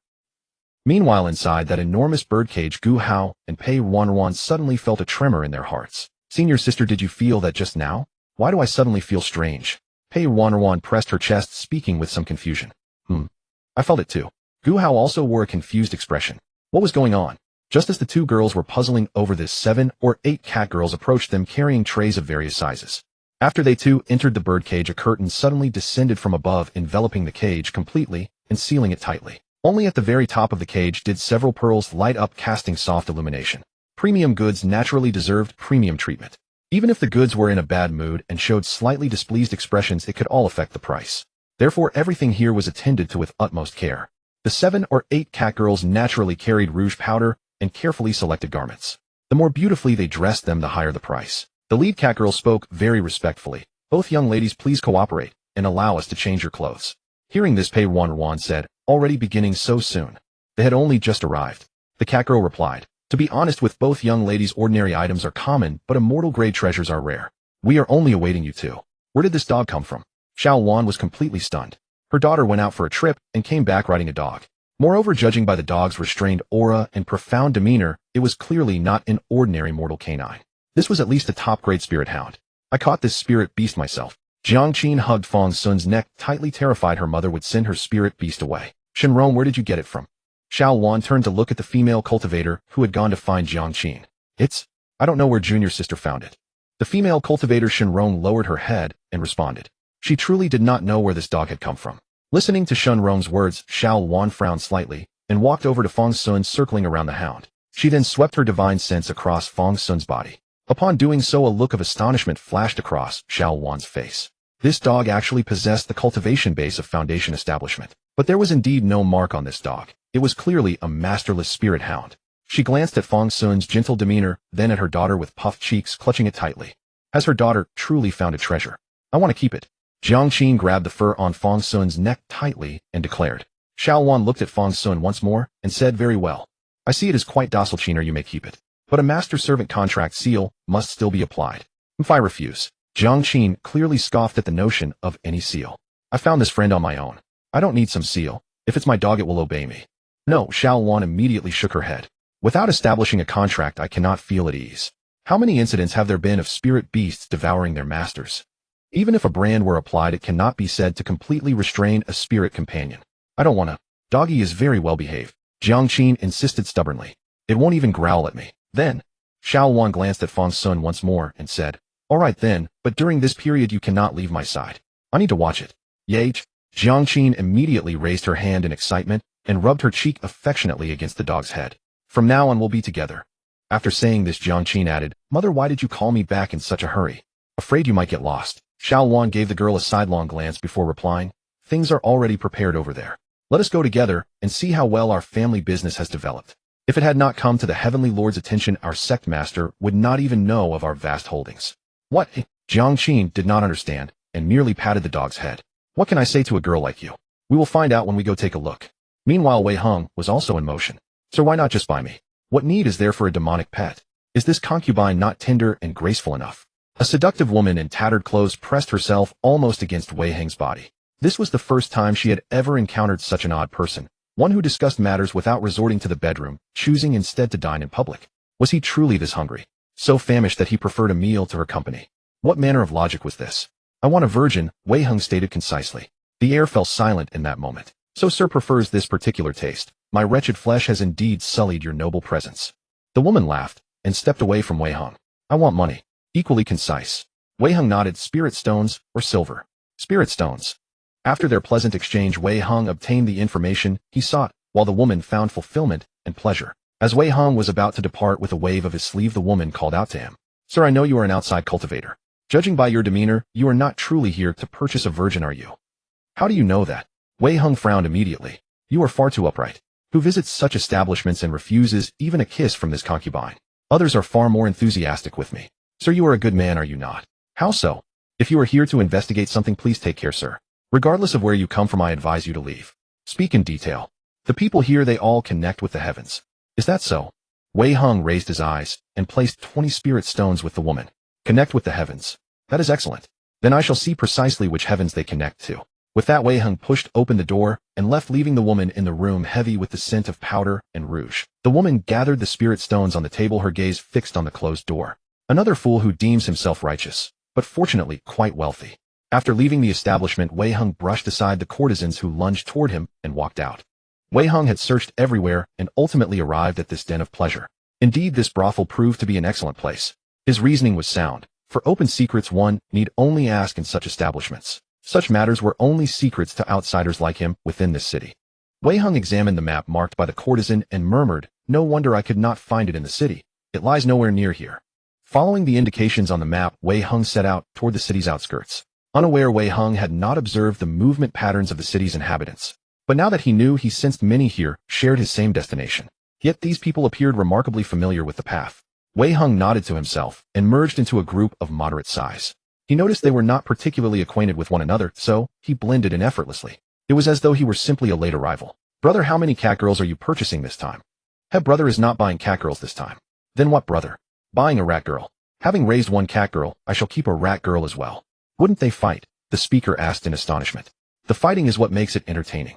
A: Meanwhile, inside that enormous birdcage, Gu Hao and Pei Ruanruan suddenly felt a tremor in their hearts. "Senior sister, did you feel that just now? Why do I suddenly feel strange?" Pei Ruanruan pressed her chest, speaking with some confusion. I felt it too." Gu Hao also wore a confused expression. What was going on? Just as the two girls were puzzling over this, 7 or 8 cat girls approached them, carrying trays of various sizes. After they two entered the birdcage, a curtain suddenly descended from above, enveloping the cage completely and sealing it tightly. Only at the very top of the cage did several pearls light up, casting soft illumination. Premium goods naturally deserved premium treatment. Even if the goods were in a bad mood and showed slightly displeased expressions, it could all affect the price. Therefore, everything here was attended to with utmost care. The 7 or 8 cat girls naturally carried rouge powder and carefully selected garments. The more beautifully they dressed them, the higher the price. The lead cat girl spoke very respectfully. "Both young ladies, please cooperate and allow us to change your clothes." Hearing this, Pei Ruanruan said, "Already beginning so soon? They had only just arrived." The cat girl replied, "To be honest with both young ladies, ordinary items are common, but immortal grade treasures are rare. We are only awaiting you two. Where did this dog come from?" Xiao Wan was completely stunned. Her daughter went out for a trip and came back riding a dog. Moreover, judging by the dog's restrained aura and profound demeanor, it was clearly not an ordinary mortal canine. This was at least a top-grade spirit hound. "I caught this spirit beast myself." Jiang Qin hugged Fang Xun's neck tightly, terrified her mother would send her spirit beast away. "Shenrong, where did you get it from?" Xiao Wan turned to look at the female cultivator who had gone to find Jiang Qin. I don't know where junior sister found it." The female cultivator Shenrong lowered her head and responded. She truly did not know where this dog had come from. Listening to Shenrong's words, Xiao Wan frowned slightly and walked over to Fang Xun, circling around the hound. She then swept her divine sense across Fang Xun's body. Upon doing so, a look of astonishment flashed across Xiao Wan's face. This dog actually possessed the cultivation base of Foundation establishment. But there was indeed no mark on this dog. It was clearly a masterless spirit hound. She glanced at Fang Xun's gentle demeanor, then at her daughter with puffed cheeks, clutching it tightly. Has her daughter truly found a treasure? I want to keep it. Jiang Qin grabbed the fur on Fang Xun's neck tightly and declared. Xiao Wan looked at Fang Xun once more and said, "Very well. I see it is quite docile, Qiner, you may keep it. But a master-servant contract seal must still be applied." "If I refuse?" Jiang Qin clearly scoffed at the notion of any seal. "I found this friend on my own. I don't need some seal. If it's my dog, it will obey me." "No," Xiao Wan immediately shook her head. "Without establishing a contract, I cannot feel at ease. How many incidents have there been of spirit beasts devouring their masters? Even if a brand were applied, it cannot be said to completely restrain a spirit companion. I don't want to. Doggy is very well behaved." Jiang Qin insisted stubbornly. "It won't even growl at me." Then, Xiao Wan glanced at Fang Xun once more and said, "All right then, but during this period you cannot leave my side. I need to watch it." "Yage." Jiang Qin immediately raised her hand in excitement and rubbed her cheek affectionately against the dog's head. "From now on we'll be together." After saying this, Jiang Qin added, "Mother, why did you call me back in such a hurry? Afraid you might get lost." Xiao Wan gave the girl a sidelong glance before replying, "Things are already prepared over there. Let us go together and see how well our family business has developed." If it had not come to the Heavenly Lord's attention, our sect master would not even know of our vast holdings. "What?" Jiang Qin did not understand and merely patted the dog's head. "What can I say to a girl like you? We will find out when we go take a look." Meanwhile, Wei Heng was also in motion. "Sir, why not just buy me? What need is there for a demonic pet? Is this concubine not tender and graceful enough?" A seductive woman in tattered clothes pressed herself almost against Wei Heng's body. This was the first time she had ever encountered such an odd person. One who discussed matters without resorting to the bedroom, choosing instead to dine in public. Was he truly this hungry? So famished that he preferred a meal to her company? What manner of logic was this? "I want a virgin," Wei Heng stated concisely. The air fell silent in that moment. "So sir prefers this particular taste. My wretched flesh has indeed sullied your noble presence." The woman laughed and stepped away from Wei Heng. "I want money." Equally concise. Wei Heng nodded. "Spirit stones or silver?" "Spirit stones." After their pleasant exchange, Wei Heng obtained the information he sought, while the woman found fulfillment and pleasure. As Wei Heng was about to depart with a wave of his sleeve, the woman called out to him. "Sir, I know you are an outside cultivator. Judging by your demeanor, you are not truly here to purchase a virgin, are you?" "How do you know that?" Wei Heng frowned immediately. "You are far too upright. Who visits such establishments and refuses even a kiss from this concubine? Others are far more enthusiastic with me. Sir, you are a good man, are you not?" "How so?" "If you are here to investigate something, please take care, sir. Regardless of where you come from, I advise you to leave. Speak in detail. The people here, they all connect with the heavens." "Is that so?" Wei Heng raised his eyes and placed 20 spirit stones with the woman. "Connect with the heavens. That is excellent. Then I shall see precisely which heavens they connect to." With that, Wei Heng pushed open the door and left, leaving the woman in the room heavy with the scent of powder and rouge. The woman gathered the spirit stones on the table, her gaze fixed on the closed door. Another fool who deems himself righteous, but fortunately quite wealthy. After leaving the establishment, Wei Heng brushed aside the courtesans who lunged toward him and walked out. Wei Heng had searched everywhere and ultimately arrived at this den of pleasure. Indeed, this brothel proved to be an excellent place. His reasoning was sound, For open secrets one need only ask in such establishments. Such matters were only secrets to outsiders like him within this city. Wei Hung examined the map marked by the courtesan and murmured, "No wonder I could not find it in the city. It lies nowhere near here." Following the indications on the map, Wei Hung set out toward the city's outskirts. Unaware, Wei Hung had not observed the movement patterns of the city's inhabitants. But now that he knew, he sensed many here shared his same destination. Yet these people appeared remarkably familiar with the path. Wei Hung nodded to himself and merged into a group of moderate size. He noticed they were not particularly acquainted with one another, so he blended in effortlessly. It was as though he were simply a late arrival. "Brother, how many cat girls are you purchasing this time?" Brother is not buying cat girls this time." "Then what, brother?" "Buying a rat girl. Having raised one cat girl, I shall keep a rat girl as well." "Wouldn't they fight?" the speaker asked in astonishment. "The fighting is what makes it entertaining."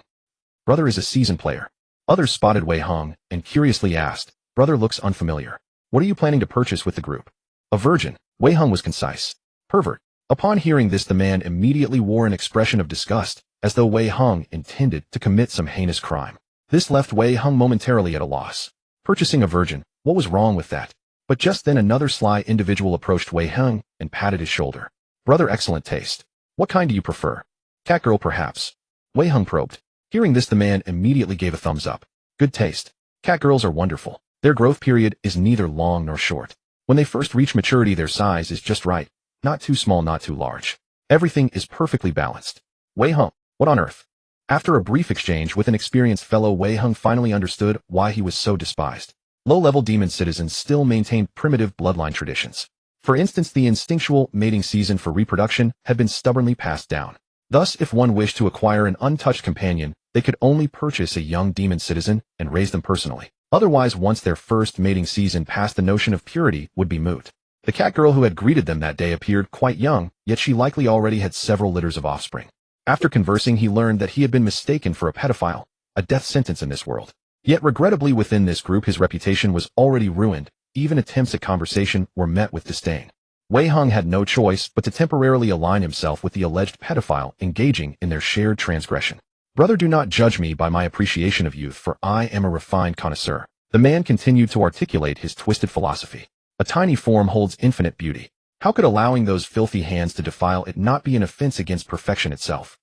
A: "Brother is a seasoned player." Others spotted Wei Hung and curiously asked, "Brother looks unfamiliar. What are you planning to purchase with the group?" "A virgin." Wei Hung was concise. "Pervert." Upon hearing this, the man immediately wore an expression of disgust, as though Wei Hung intended to commit some heinous crime. This left Wei Hung momentarily at a loss. Purchasing a virgin, what was wrong with that? But just then another sly individual approached Wei Hung and patted his shoulder. "Brother, excellent taste. What kind do you prefer?" "Cat girl, perhaps." Wei Hung probed. Hearing this, the man immediately gave a thumbs up. "Good taste. Cat girls are wonderful. Their growth period is neither long nor short. When they first reach maturity, their size is just right. Not too small, not too large. Everything is perfectly balanced." Wei Hung, what on earth? After a brief exchange with an experienced fellow, Wei Hung finally understood why he was so despised. Low-level demon citizens still maintained primitive bloodline traditions. For instance, the instinctual mating season for reproduction had been stubbornly passed down. Thus, if one wished to acquire an untouched companion, they could only purchase a young demon citizen and raise them personally. Otherwise, once their first mating season passed, the notion of purity would be moot. The cat girl who had greeted them that day appeared quite young, yet she likely already had several litters of offspring. After conversing, he learned that he had been mistaken for a pedophile, a death sentence in this world. Yet regrettably, within this group his reputation was already ruined. Even attempts at conversation were met with disdain. Wei Hung had no choice but to temporarily align himself with the alleged pedophile, engaging in their shared transgression. "Brother, do not judge me by my appreciation of youth, for I am a refined connoisseur." The man continued to articulate his twisted philosophy. "A tiny form holds infinite beauty. How could allowing those filthy hands to defile it not be an offense against perfection itself?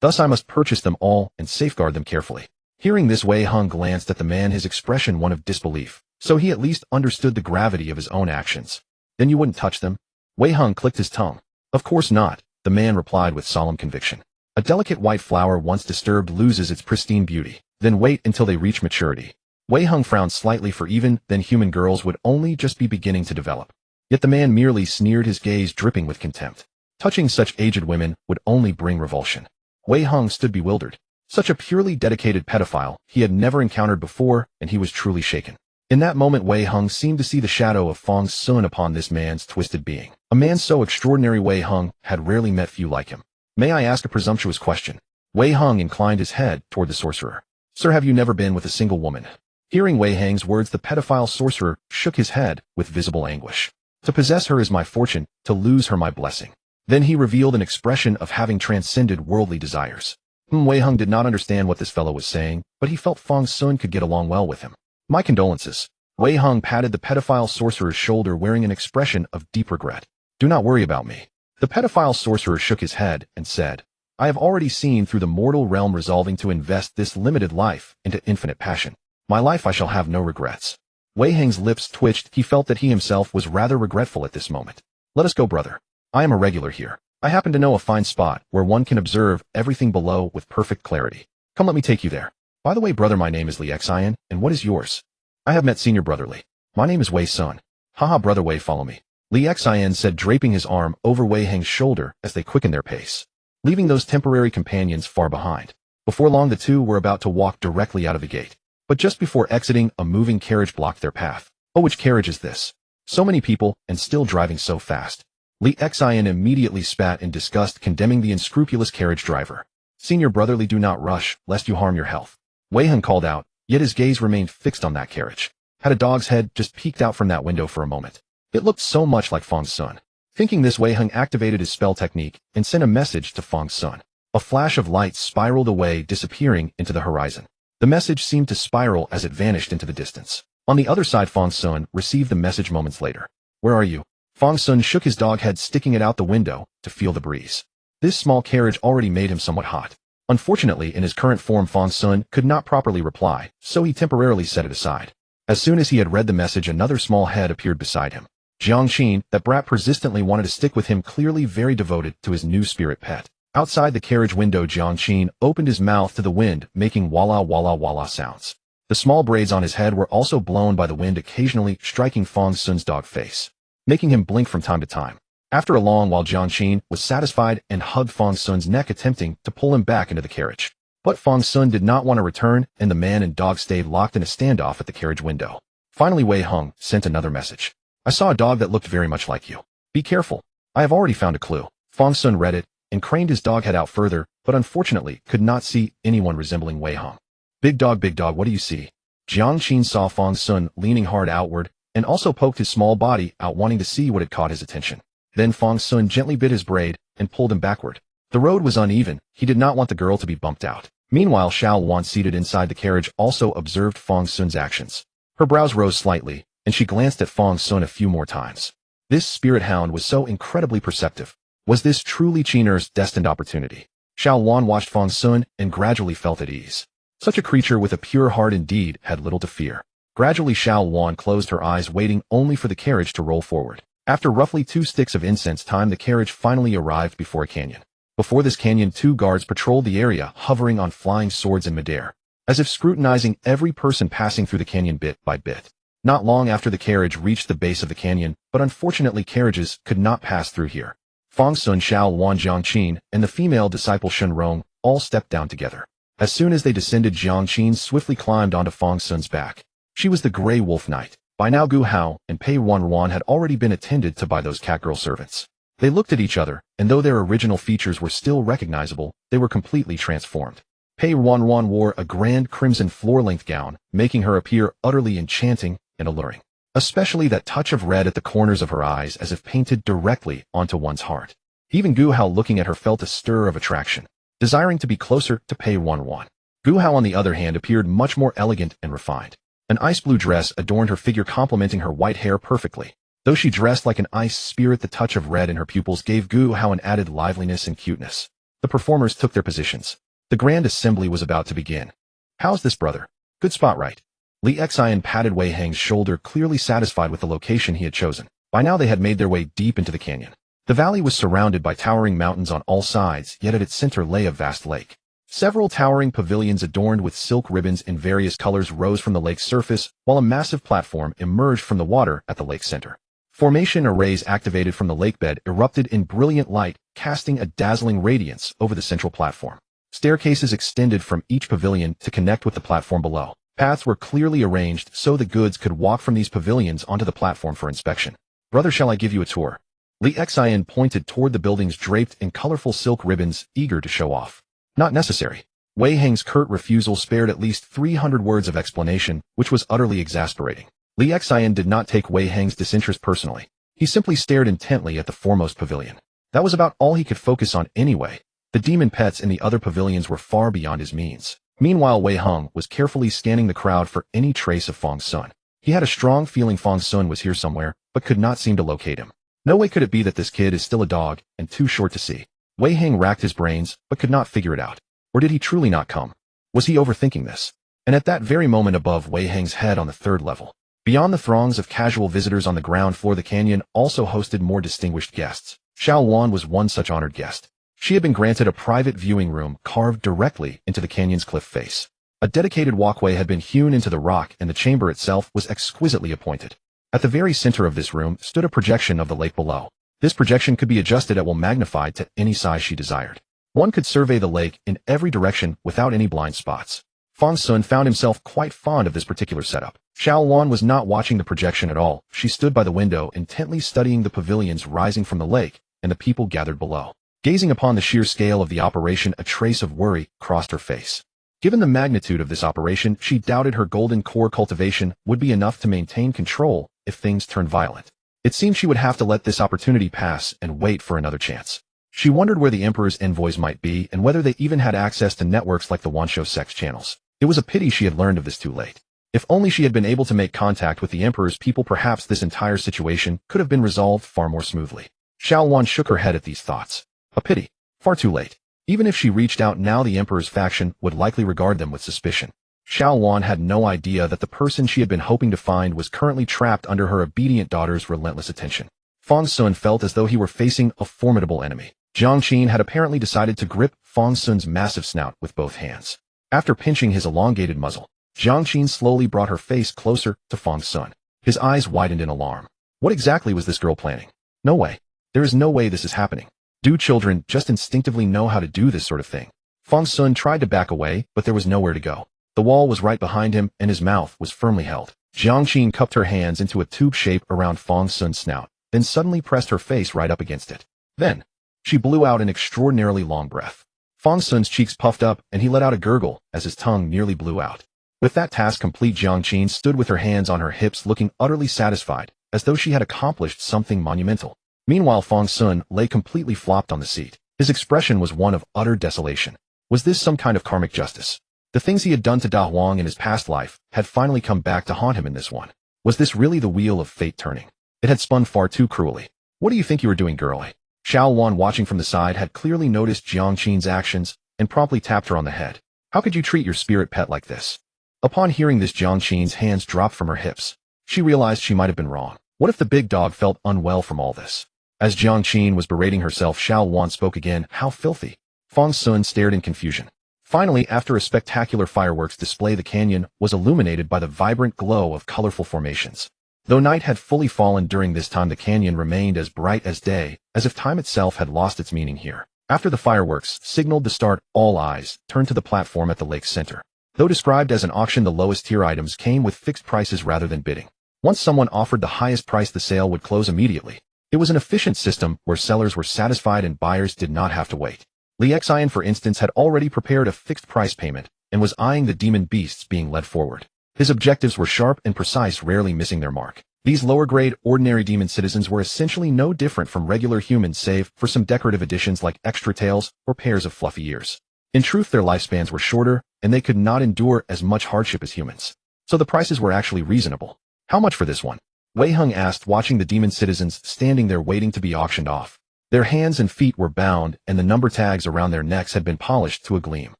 A: Thus I must purchase them all and safeguard them carefully." Hearing this, Wei Hung glanced at the man, his expression one of disbelief. So he at least understood the gravity of his own actions. "Then you wouldn't touch them?" Wei Hung clicked his tongue. "Of course not," the man replied with solemn conviction. "A delicate white flower once disturbed loses its pristine beauty. Then wait until they reach maturity." Wei Hung frowned slightly, for even then human girls would only just be beginning to develop. Yet the man merely sneered, his gaze dripping with contempt. Touching such aged women would only bring revulsion. Wei Hung stood bewildered. Such a purely dedicated pedophile he had never encountered before, and he was truly shaken. In that moment, Wei Hung seemed to see the shadow of Fang Xun upon this man's twisted being. A man so extraordinary, Wei Hung had rarely met few like him. "May I ask a presumptuous question?" Wei Hung inclined his head toward the sorcerer. "Sir, have you never been with a single woman?" Hearing Wei Hung's words, the pedophile sorcerer shook his head with visible anguish. "To possess her is my fortune, to lose her my blessing." Then he revealed an expression of having transcended worldly desires. Wei Hung did not understand what this fellow was saying, but he felt Fang Xun could get along well with him. "My condolences." Wei Hung patted the pedophile sorcerer's shoulder, wearing an expression of deep regret. "Do not worry about me." The pedophile sorcerer shook his head and said, "I have already seen through the mortal realm, resolving to invest this limited life into infinite passion. My life I shall have no regrets." Wei Hung's lips twitched. He felt that he himself was rather regretful at this moment. "Let us go, brother. I am a regular here. I happen to know a fine spot where one can observe everything below with perfect clarity. Come, let me take you there. By the way, brother, my name is Li Xian, and what is yours?" "I have met senior brother Li. My name is Wei Sun." "Haha, brother Wei, follow me," Li Xian said, draping his arm over Wei Hung's shoulder as they quickened their pace, leaving those temporary companions far behind. Before long, the two were about to walk directly out of the gate. But just before exiting, a moving carriage blocked their path. "Oh, which carriage is this? So many people, and still driving so fast." Li Xian immediately spat in disgust, condemning the unscrupulous carriage driver. "Senior brotherly, do not rush, lest you harm your health," Wei Hung called out, yet his gaze remained fixed on that carriage. Had a dog's head just peeked out from that window for a moment. It looked so much like Fang Xun. Thinking this, Wei Hung activated his spell technique and sent a message to Fang Xun. A flash of light spiraled away, disappearing into the horizon. The message seemed to spiral as it vanished into the distance. On the other side, Fang Xun received the message moments later. "Where are you?" Fang Xun shook his dog head, sticking it out the window to feel the breeze. This small carriage already made him somewhat hot. Unfortunately, in his current form, Fang Xun could not properly reply, so he temporarily set it aside. As soon as he had read the message, another small head appeared beside him. Jiangqin, that brat, persistently wanted to stick with him, clearly very devoted to his new spirit pet. Outside the carriage window, Jiangqin opened his mouth to the wind, making walla walla walla sounds. The small braids on his head were also blown by the wind, occasionally striking Fang Xun's dog face, making him blink from time to time. After a long while, Jiangqin was satisfied and hugged Fang Xun's neck, attempting to pull him back into the carriage. But Fang Xun did not want to return, and the man and dog stayed locked in a standoff at the carriage window. Finally, Wei Heng sent another message. I saw a dog that looked very much like you. Be careful. I have already found a clue. Fang Xun read it and craned his dog head out further, but unfortunately could not see anyone resembling Wei Heng. Big dog, what do you see? Jiangqin saw Fang Xun leaning hard outward and also poked his small body out, wanting to see what had caught his attention. Then Fang Xun gently bit his braid and pulled him backward. The road was uneven. He did not want the girl to be bumped out. Meanwhile, Xiao Luan, seated inside the carriage, also observed Fang Xun's actions. Her brows rose slightly, and she glanced at Fang Xun a few more times. This spirit hound was so incredibly perceptive. Was this truly Qin'er's destined opportunity? Xiao Luan watched Fang Xun and gradually felt at ease. Such a creature with a pure heart indeed had little to fear. Gradually, Xiao Luan closed her eyes, waiting only for the carriage to roll forward. After roughly 2 sticks of incense time, the carriage finally arrived before a canyon. Before this canyon, 2 guards patrolled the area, hovering on flying swords in midair, as if scrutinizing every person passing through the canyon bit by bit. Not long after the carriage reached the base of the canyon, but unfortunately carriages could not pass through here. Fang Xun, Xiao Luan, Jiangqin, and the female disciple Shun Rong all stepped down together. As soon as they descended, Jiangqin swiftly climbed onto Fang Xun's back. She was the Grey Wolf Knight. By now, Gu Hao and Pei Ruanruan had already been attended to by those catgirl servants. They looked at each other, and though their original features were still recognizable, they were completely transformed. Pei Ruanruan wore a grand crimson floor-length gown, making her appear utterly enchanting and alluring. Especially that touch of red at the corners of her eyes, as if painted directly onto one's heart. Even Gu Hao, looking at her, felt a stir of attraction, desiring to be closer to Pei Ruanruan. Gu Hao, on the other hand, appeared much more elegant and refined. An ice blue dress adorned her figure, complementing her white hair perfectly. Though she dressed like an ice spirit, the touch of red in her pupils gave Gu Hao an added liveliness and cuteness. The performers took their positions. The grand assembly was about to begin. How's this, brother? Good spot, right? Li Xian patted Wei Heng's shoulder, clearly satisfied with the location he had chosen. By now they had made their way deep into the canyon. The valley was surrounded by towering mountains on all sides, yet at its center lay a vast lake. Several towering pavilions adorned with silk ribbons in various colors rose from the lake's surface, while a massive platform emerged from the water at the lake's center. Formation arrays activated from the lakebed erupted in brilliant light, casting a dazzling radiance over the central platform. Staircases extended from each pavilion to connect with the platform below. Paths were clearly arranged so the goods could walk from these pavilions onto the platform for inspection. Brother, shall I give you a tour? Li Xian pointed toward the buildings draped in colorful silk ribbons, eager to show off. Not necessary. Wei Heng's curt refusal spared at least 300 words of explanation, which was utterly exasperating. Li Xian did not take Wei Heng's disinterest personally. He simply stared intently at the foremost pavilion. That was about all he could focus on anyway. The demon pets in the other pavilions were far beyond his means. Meanwhile, Wei Heng was carefully scanning the crowd for any trace of Fang Xun. He had a strong feeling Fang Xun was here somewhere, but could not seem to locate him. No way could it be that this kid is still a dog and too short to see. Wei Heng racked his brains, but could not figure it out. Or did he truly not come? Was he overthinking this? And at that very moment, above Wei Heng's head on the 3rd level, beyond the throngs of casual visitors on the ground floor, the canyon also hosted more distinguished guests. Xiao Luan was one such honored guest. She had been granted a private viewing room carved directly into the canyon's cliff face. A dedicated walkway had been hewn into the rock, and the chamber itself was exquisitely appointed. At the very center of this room stood a projection of the lake below. This projection could be adjusted at will, magnified to any size she desired. One could survey the lake in every direction without any blind spots. Fang Xun found himself quite fond of this particular setup. Xiao Luan was not watching the projection at all. She stood by the window, intently studying the pavilions rising from the lake and the people gathered below. Gazing upon the sheer scale of the operation, a trace of worry crossed her face. Given the magnitude of this operation, she doubted her golden core cultivation would be enough to maintain control if things turned violent. It seemed she would have to let this opportunity pass and wait for another chance. She wondered where the Emperor's envoys might be and whether they even had access to networks like the Wanshou Sect's channels. It was a pity she had learned of this too late. If only she had been able to make contact with the Emperor's people, perhaps this entire situation could have been resolved far more smoothly. Xiao Wan shook her head at these thoughts. A pity. Far too late. Even if she reached out now, the Emperor's faction would likely regard them with suspicion. Xiao Wan had no idea that the person she had been hoping to find was currently trapped under her obedient daughter's relentless attention. Fang Xun felt as though he were facing a formidable enemy. Jiang Qin had apparently decided to grip Fang Xun's massive snout with both hands. After pinching his elongated muzzle, Jiang Qin slowly brought her face closer to Fang Xun. His eyes widened in alarm. What exactly was this girl planning? No way. There is no way this is happening. Do children just instinctively know how to do this sort of thing? Fang Xun tried to back away, but there was nowhere to go. The wall was right behind him, and his mouth was firmly held. Jiang Qin cupped her hands into a tube shape around Fang Xun's snout, then suddenly pressed her face right up against it. Then, she blew out an extraordinarily long breath. Fang Xun's cheeks puffed up, and he let out a gurgle as his tongue nearly blew out. With that task complete, Jiang Qin stood with her hands on her hips, looking utterly satisfied, as though she had accomplished something monumental. Meanwhile, Fang Xun lay completely flopped on the seat. His expression was one of utter desolation. Was this some kind of karmic justice? The things he had done to Da Huang in his past life had finally come back to haunt him in this one. Was this really the wheel of fate turning? It had spun far too cruelly. What do you think you were doing, girlie? Xiao Wan, watching from the side, had clearly noticed Jiang Qin's actions and promptly tapped her on the head. How could you treat your spirit pet like this? Upon hearing this, Jiang Qin's hands dropped from her hips. She realized she might have been wrong. What if the big dog felt unwell from all this? As Jiang Qin was berating herself, Xiao Wan spoke again. How filthy. Fang Xun stared in confusion. Finally, after a spectacular fireworks display, the canyon was illuminated by the vibrant glow of colorful formations. Though night had fully fallen during this time, the canyon remained as bright as day, as if time itself had lost its meaning here. After the fireworks signaled the start, all eyes turned to the platform at the lake's center. Though described as an auction, the lowest tier items came with fixed prices rather than bidding. Once someone offered the highest price, the sale would close immediately. It was an efficient system where sellers were satisfied and buyers did not have to wait. Li Xian, for instance, had already prepared a fixed price payment and was eyeing the demon beasts being led forward. His objectives were sharp and precise, rarely missing their mark. These lower-grade, ordinary demon citizens were essentially no different from regular humans, save for some decorative additions like extra tails or pairs of fluffy ears. In truth, their lifespans were shorter, and they could not endure as much hardship as humans. So the prices were actually reasonable. How much for this one? Wei Heng asked, watching the demon citizens standing there waiting to be auctioned off. Their hands and feet were bound, and the number tags around their necks had been polished to a gleam.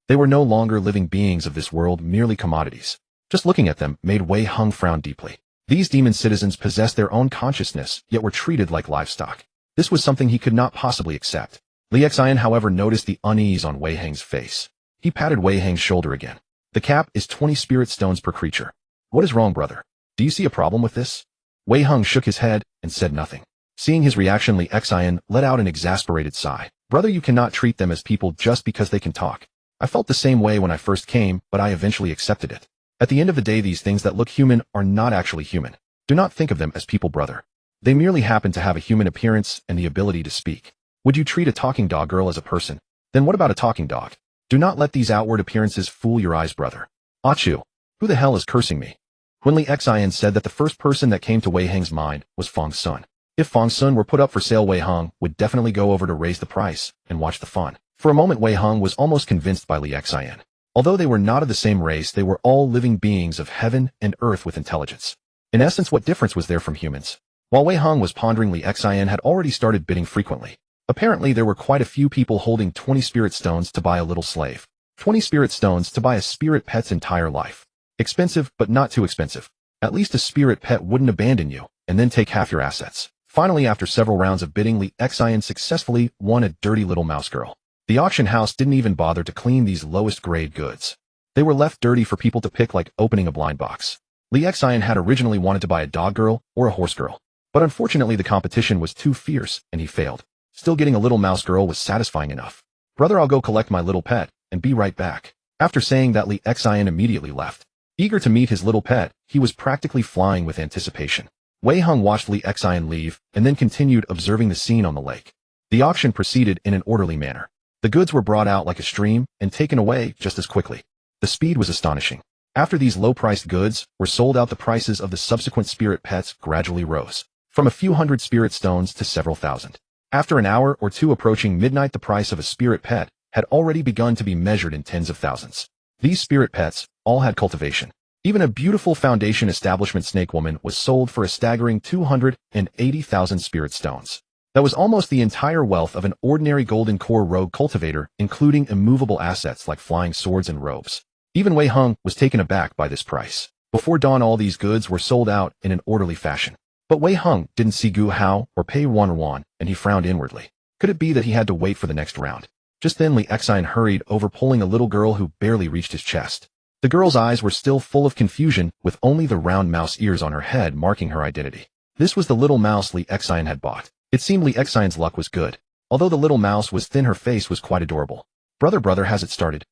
A: They were no longer living beings of this world, merely commodities. Just looking at them made Wei Heng frown deeply. These demon citizens possessed their own consciousness, yet were treated like livestock. This was something he could not possibly accept. Li Xian, however, noticed the unease on Wei Heng's face. He patted Wei Heng's shoulder again. The cap is 20 spirit stones per creature. What is wrong, brother? Do you see a problem with this? Wei Heng shook his head and said nothing. Seeing his reaction, Li Xian let out an exasperated sigh. Brother, you cannot treat them as people just because they can talk. I felt the same way when I first came, but I eventually accepted it. At the end of the day, these things that look human are not actually human. Do not think of them as people, brother. They merely happen to have a human appearance and the ability to speak. Would you treat a talking dog girl as a person? Then what about a talking dog? Do not let these outward appearances fool your eyes, brother. Achu, who the hell is cursing me? When Li Xian said that, the first person that came to Wei Heng's mind was Fang Xun. If Fang Xun were put up for sale, Wei Heng would definitely go over to raise the price and watch the fun. For a moment, Wei Heng was almost convinced by Li Xian. Although they were not of the same race, they were all living beings of heaven and earth with intelligence. In essence, what difference was there from humans? While Wei Heng was pondering, Li Xian had already started bidding frequently. Apparently, there were quite a few people holding 20 spirit stones to buy a little slave. 20 spirit stones to buy a spirit pet's entire life. Expensive, but not too expensive. At least a spirit pet wouldn't abandon you and then take half your assets. Finally, after several rounds of bidding, Li Xian successfully won a dirty little mouse girl. The auction house didn't even bother to clean these lowest grade goods. They were left dirty for people to pick, like opening a blind box. Li Xian had originally wanted to buy a dog girl or a horse girl, but unfortunately the competition was too fierce and he failed. Still, getting a little mouse girl was satisfying enough. Brother, I'll go collect my little pet and be right back. After saying that, Li Xian immediately left. Eager to meet his little pet, he was practically flying with anticipation. Wei Heng watched Li Xian leave and then continued observing the scene on the lake. The auction proceeded in an orderly manner. The goods were brought out like a stream and taken away just as quickly. The speed was astonishing. After these low-priced goods were sold out, the prices of the subsequent spirit pets gradually rose, from a few hundred spirit stones to several thousand. After an hour or two, approaching midnight, the price of a spirit pet had already begun to be measured in tens of thousands. These spirit pets all had cultivation. Even a beautiful foundation establishment snake woman was sold for a staggering 280,000 spirit stones. That was almost the entire wealth of an ordinary golden core rogue cultivator, including immovable assets like flying swords and robes. Even Wei Hung was taken aback by this price. Before dawn, all these goods were sold out in an orderly fashion. But Wei Hung didn't see Gu Hao or Pei Ruanruan, and he frowned inwardly. Could it be that he had to wait for the next round? Just then Li Xian hurried over, pulling a little girl who barely reached his chest. The girl's eyes were still full of confusion, with only the round mouse ears on her head marking her identity. This was the little mouse Li Xian had bought. It seemed Li Xian's luck was good. Although the little mouse was thin, her face was quite adorable. Brother, has it started?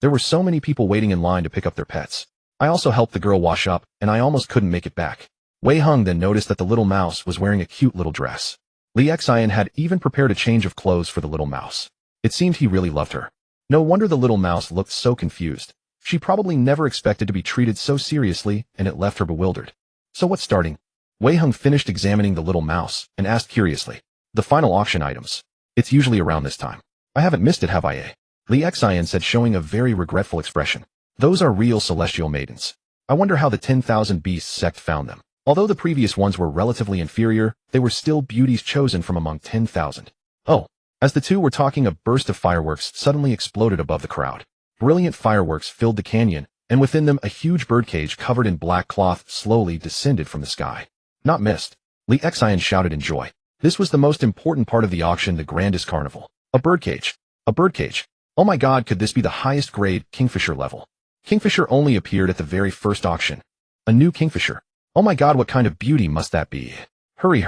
A: There were so many people waiting in line to pick up their pets. I also helped the girl wash up, and I almost couldn't make it back. Wei Hung then noticed that the little mouse was wearing a cute little dress. Li Xian had even prepared a change of clothes for the little mouse. It seemed he really loved her. No wonder the little mouse looked so confused. She probably never expected to be treated so seriously, and it left her bewildered. So what's starting? Wei Hung finished examining the little mouse and asked curiously. The final auction items. It's usually around this time. I haven't missed it, have I? Li Xian said, showing a very regretful expression. Those are real celestial maidens. I wonder how the 10,000 Beasts sect found them. Although the previous ones were relatively inferior, they were still beauties chosen from among 10,000. Oh. As the two were talking, a burst of fireworks suddenly exploded above the crowd. Brilliant fireworks filled the canyon, and within them a huge birdcage covered in black cloth slowly descended from the sky. Not missed. Li Xian shouted in joy. This was the most important part of the auction, the grandest carnival. A birdcage. A birdcage. Oh my god, could this be the highest grade Kingfisher level? Kingfisher only appeared at the very first auction. A new Kingfisher. Oh my god, what kind of beauty must that be? Hurry.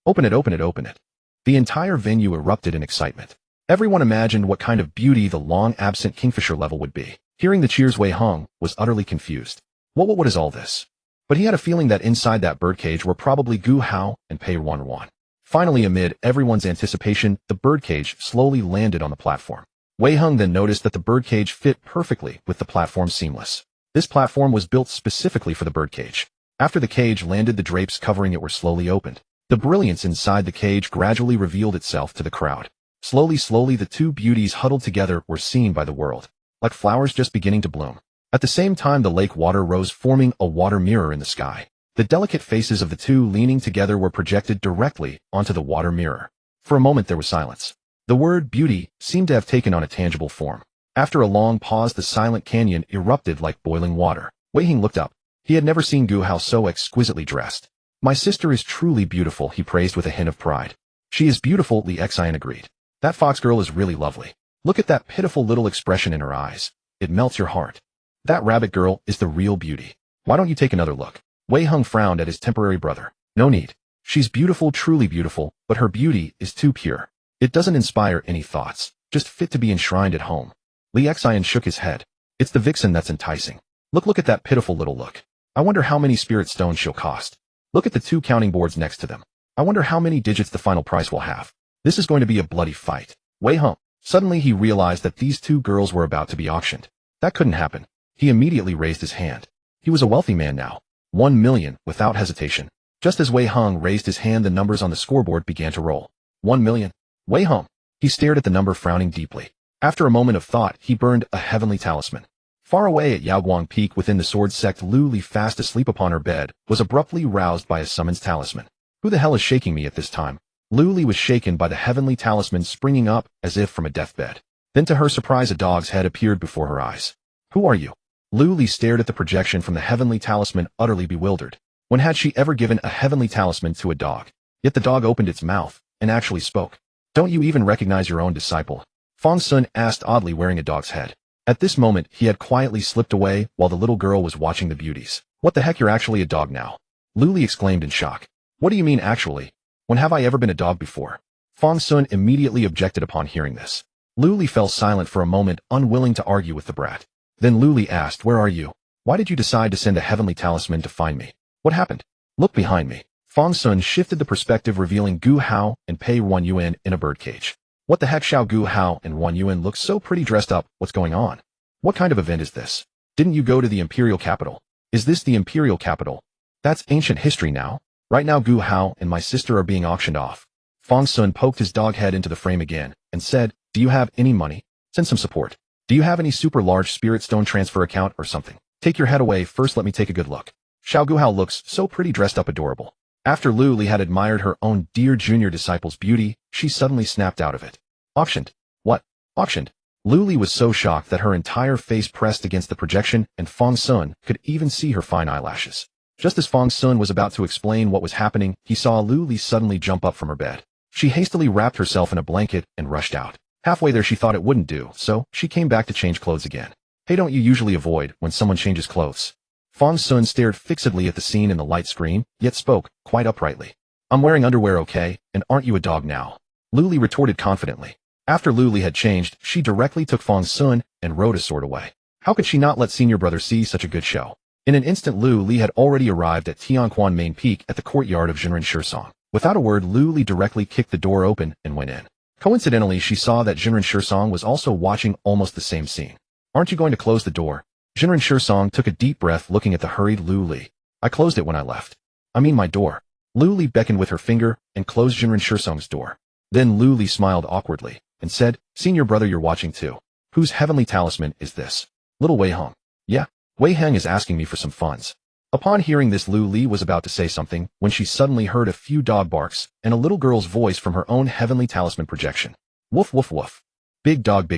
A: Open it. The entire venue erupted in excitement. Everyone imagined what kind of beauty the long-absent Kingfisher level would be. Hearing the cheers, Wei Hung was utterly confused. What is all this? But he had a feeling that inside that birdcage were probably Gu Hao and Pei Ruanruan. Finally, amid everyone's anticipation, the birdcage slowly landed on the platform. Wei Hung then noticed that the birdcage fit perfectly with the platform, seamless. This platform was built specifically for the birdcage. After the cage landed, the drapes covering it were slowly opened. The brilliance inside the cage gradually revealed itself to the crowd. Slowly, the two beauties huddled together were seen by the world, like flowers just beginning to bloom. At the same time, the lake water rose, forming a water mirror in the sky. The delicate faces of the two leaning together were projected directly onto the water mirror. For a moment there was silence. The word beauty seemed to have taken on a tangible form. After a long pause, the silent canyon erupted like boiling water. Wei Hing looked up. He had never seen Gu Hao so exquisitely dressed. My sister is truly beautiful, he praised with a hint of pride. She is beautiful, Li Xian agreed. That fox girl is really lovely. Look at that pitiful little expression in her eyes. It melts your heart. That rabbit girl is the real beauty. Why don't you take another look? Wei Hung frowned at his temporary brother. No need. She's beautiful, truly beautiful, but her beauty is too pure. It doesn't inspire any thoughts, just fit to be enshrined at home. Li Xian shook his head. It's the vixen that's enticing. Look at that pitiful little look. I wonder how many spirit stones she'll cost. Look at the two counting boards next to them. I wonder how many digits the final price will have. This is going to be a bloody fight. Wei Hung. Suddenly he realized that these two girls were about to be auctioned. That couldn't happen. He immediately raised his hand. He was a wealthy man now. 1 million, without hesitation. Just as Wei Hung raised his hand, the numbers on the scoreboard began to roll. 1 million. Wei Hung. He stared at the number, frowning deeply. After a moment of thought, he burned a heavenly talisman. Far away at Yaoguang Peak within the Sword Sect, Lu Li, fast asleep upon her bed, was abruptly roused by a summons talisman. Who the hell is shaking me at this time? Lu Li was shaken by the heavenly talisman springing up as if from a deathbed. Then to her surprise, a dog's head appeared before her eyes. Who are you? Lu Li stared at the projection from the heavenly talisman, utterly bewildered. When had she ever given a heavenly talisman to a dog? Yet the dog opened its mouth and actually spoke. Don't you even recognize your own disciple? Fang Xun asked, oddly wearing a dog's head. At this moment, he had quietly slipped away while the little girl was watching the beauties. What the heck, you're actually a dog now? Lu Li exclaimed in shock. What do you mean actually? When have I ever been a dog before? Fang Xun immediately objected upon hearing this. Lu Li fell silent for a moment, unwilling to argue with the brat. Then Lu Li asked, where are you? Why did you decide to send a heavenly talisman to find me? What happened? Look behind me. Fang Xun shifted the perspective, revealing Gu Hao and Pei Ruanruan in a birdcage. What the heck, Xiao Gu Hao and Ruanruan look so pretty dressed up, what's going on? What kind of event is this? Didn't you go to the Imperial Capital? Is this the Imperial Capital? That's ancient history now. Right now Gu Hao and my sister are being auctioned off. Fang Xun poked his dog head into the frame again and said, do you have any money? Send some support. Do you have any super large spirit stone transfer account or something? Take your head away, first let me take a good look. Xiao Guhao looks so pretty dressed up adorable. After Lu Li had admired her own dear junior disciple's beauty, she suddenly snapped out of it. Auctioned? What? Auctioned? Lu Li was so shocked that her entire face pressed against the projection and Fang Xun could even see her fine eyelashes. Just as Fang Xun was about to explain what was happening, he saw Lu Li suddenly jump up from her bed. She hastily wrapped herself in a blanket and rushed out. Halfway there she thought it wouldn't do, so she came back to change clothes again. Hey, don't you usually avoid when someone changes clothes? Fang Xun stared fixedly at the scene in the light screen, yet spoke, quite uprightly. I'm wearing underwear, okay, and aren't you a dog now? Lu Li retorted confidently. After Lu Li had changed, she directly took Fang Xun and rode his sword away. How could she not let senior brother see such a good show? In an instant Lu Li had already arrived at Tianquan Main Peak at the courtyard of Jinren Shisong. Without a word, Lu Li directly kicked the door open and went in. Coincidentally, she saw that Jinren Shisong was also watching almost the same scene. Aren't you going to close the door? Jinren Shisong took a deep breath looking at the hurried Lu Li. I closed it when I left. I mean my door. Lu Li beckoned with her finger and closed Jinren Shisong's door. Then Lu Li smiled awkwardly and said, Senior brother, you're watching too. Whose heavenly talisman is this? Little Wei Heng. Yeah, Wei Heng is asking me for some funds. Upon hearing this, Lu Li was about to say something when she suddenly heard a few dog barks and a little girl's voice from her own heavenly talisman projection. Woof woof woof. Big dog,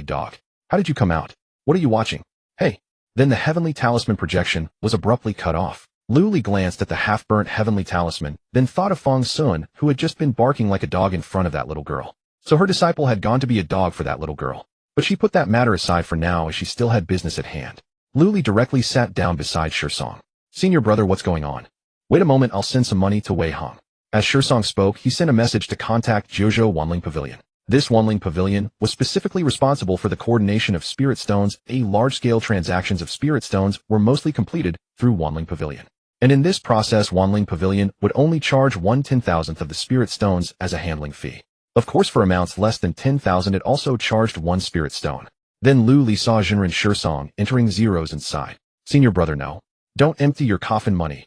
A: how did you come out? What are you watching? Hey. Then the heavenly talisman projection was abruptly cut off. Lu Li glanced at the half-burnt heavenly talisman, then thought of Fang Xun, who had just been barking like a dog in front of that little girl. So her disciple had gone to be a dog for that little girl. But she put that matter aside for now as she still had business at hand. Lu Li directly sat down beside Shisong. Senior brother, what's going on? Wait a moment, I'll send some money to Wei Heng. As Shisong spoke, he sent a message to contact Jiuzhou Wanling Pavilion. This Wanling Pavilion was specifically responsible for the coordination of spirit stones. Large-scale transactions of spirit stones were mostly completed through Wanling Pavilion. And in this process, Wanling Pavilion would only charge 1/10,000th of the spirit stones as a handling fee. Of course, for amounts less than 10,000 it also charged 1 spirit stone. Then Lu Li saw Jinren Shisong entering zeros and sighed. Senior brother, no. Don't empty your coffin money.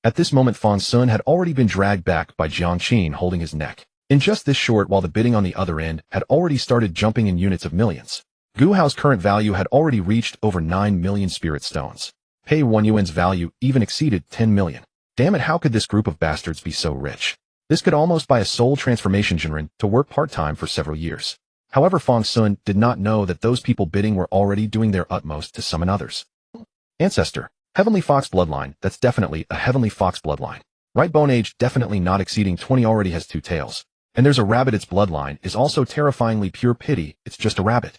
A: At this moment Fang Xun had already been dragged back by Jiang Qin holding his neck. In just this short while the bidding on the other end had already started jumping in units of millions. Gu Hao's current value had already reached over 9 million spirit stones. Pei Ruanruan's value even exceeded 10 million. Damn it, how could this group of bastards be so rich? This could almost buy a soul transformation Jinren to work part-time for several years. However, Fang Xun did not know that those people bidding were already doing their utmost to summon others. Ancestor. Heavenly Fox bloodline, that's definitely a Heavenly Fox bloodline. Right, bone age definitely not exceeding 20, already has 2 tails. And there's a rabbit, its bloodline is also terrifyingly pure pity, it's just a rabbit.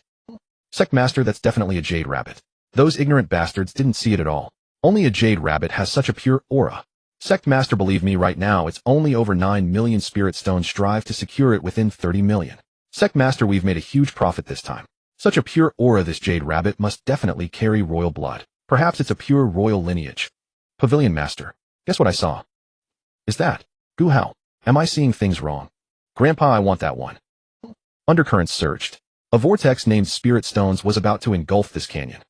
A: Sect master, that's definitely a jade rabbit. Those ignorant bastards didn't see it at all. Only a jade rabbit has such a pure aura. Sect master, believe me right now, it's only over 9 million spirit stones, strive to secure it within 30 million. Sect master, we've made a huge profit this time. Such a pure aura, this jade rabbit must definitely carry royal blood. Perhaps it's a pure royal lineage. Pavilion master. Guess what I saw? Is that Gu Hao? Am I seeing things wrong? Grandpa, I want that one. Undercurrents surged. A vortex named Spirit Stones was about to engulf this canyon.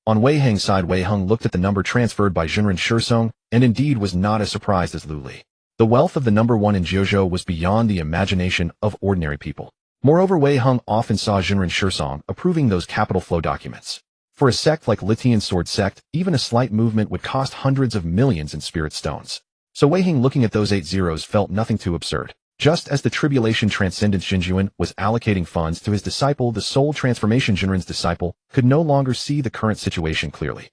A: On Wei Heng's side, Wei Heng looked at the number transferred by Jinren Shisong, and indeed was not as surprised as Lu Li. The wealth of the number 1 in Jiuzhou was beyond the imagination of ordinary people. Moreover, Wei Heng often saw Jinren Shisong approving those capital flow documents. For a sect like Litian Sword Sect, even a slight movement would cost hundreds of millions in spirit stones. So Wei Heng, looking at those 8 zeros, felt nothing too absurd. Just as the Tribulation Transcendent Xinjuan was allocating funds to his disciple, the Soul Transformation Jinren's disciple could no longer see the current situation clearly.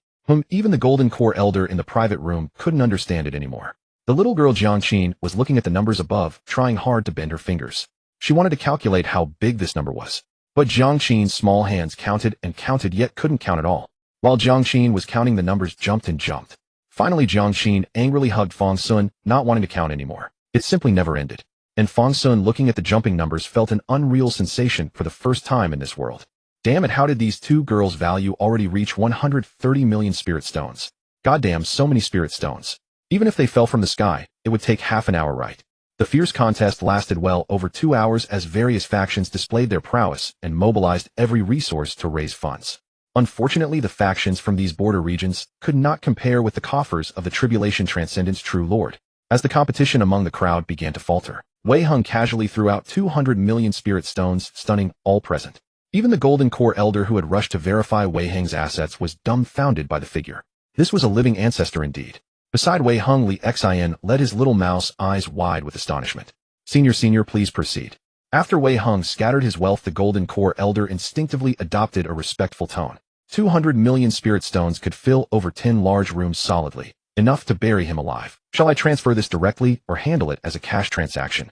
A: Even the Golden Core Elder in the private room couldn't understand it anymore. The little girl Jiang Qin was looking at the numbers above, trying hard to bend her fingers. She wanted to calculate how big this number was. But Jiang Qin's small hands counted and counted, yet couldn't count at all. While Jiang Qin was counting, the numbers jumped and jumped. Finally, Jiang Qin angrily hugged Fang Xun, not wanting to count anymore. It simply never ended. And Fang Xun, looking at the jumping numbers, felt an unreal sensation for the first time in this world. Damn it, how did these 2 girls' value already reach 130 million spirit stones? Goddamn, so many spirit stones. Even if they fell from the sky, it would take half an hour, right? The fierce contest lasted well over 2 hours as various factions displayed their prowess and mobilized every resource to raise funds. Unfortunately, the factions from these border regions could not compare with the coffers of the Tribulation Transcendent's true lord. As the competition among the crowd began to falter, Wei Heng casually threw out 200 million spirit stones, stunning all present. Even the Golden Core Elder, who had rushed to verify Wei Heng's assets, was dumbfounded by the figure. This was a living ancestor indeed. Beside Wei Hung, Li Xin led his little mouse eyes wide with astonishment. Senior, please proceed. After Wei Hung scattered his wealth, the Golden Core Elder instinctively adopted a respectful tone. 200 million spirit stones could fill over 10 large rooms solidly, enough to bury him alive. Shall I transfer this directly or handle it as a cash transaction?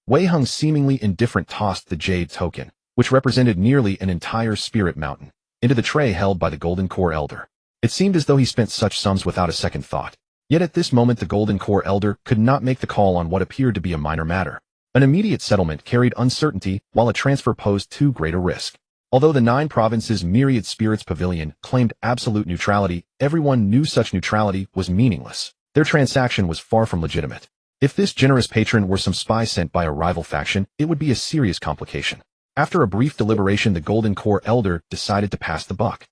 A: Wei Hung seemingly indifferent tossed the jade token, which represented nearly an entire spirit mountain, into the tray held by the Golden Core Elder. It seemed as though he spent such sums without a second thought. Yet at this moment the Golden Core Elder could not make the call on what appeared to be a minor matter. An immediate settlement carried uncertainty, while a transfer posed too great a risk. Although the 9 provinces' myriad spirits pavilion claimed absolute neutrality, everyone knew such neutrality was meaningless. Their transaction was far from legitimate. If this generous patron were some spy sent by a rival faction, it would be a serious complication. After a brief deliberation, the Golden Core Elder decided to pass the buck.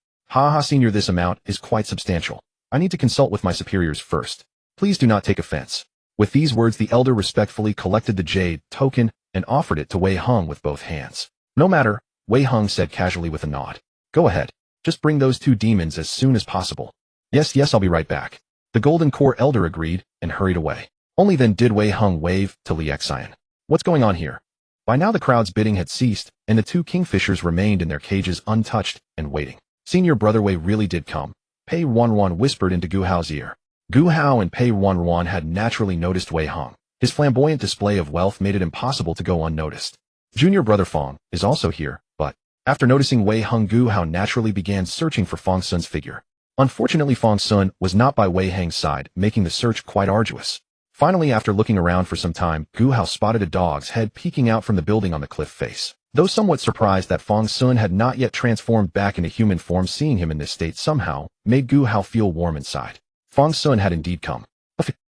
A: Senior, this amount is quite substantial. I need to consult with my superiors first. Please do not take offense. With these words, the Elder respectfully collected the jade token and offered it to Wei Hung with both hands. No matter, Wei Hung said casually with a nod. Go ahead. Just bring those 2 demons as soon as possible. Yes, I'll be right back. The Golden Core Elder agreed and hurried away. Only then did Wei Hung wave to Li Xian. What's going on here? By now the crowd's bidding had ceased, and the 2 kingfishers remained in their cages untouched and waiting. Senior Brother Wei really did come, Pei Ruanruan whispered into Gu Hao's ear. Gu Hao and Pei Ruanruan had naturally noticed Wei Hung. His flamboyant display of wealth made it impossible to go unnoticed. Junior Brother Fang is also here, but after noticing Wei Hung, Gu Hao naturally began searching for Fang Xun's figure. Unfortunately, Fang Xun was not by Wei Hang's side, making the search quite arduous. Finally, after looking around for some time, Gu Hao spotted a dog's head peeking out from the building on the cliff face. Though somewhat surprised that Fang Xun had not yet transformed back into human form, seeing him in this state somehow made Gu Hao feel warm inside. Fang Xun had indeed come.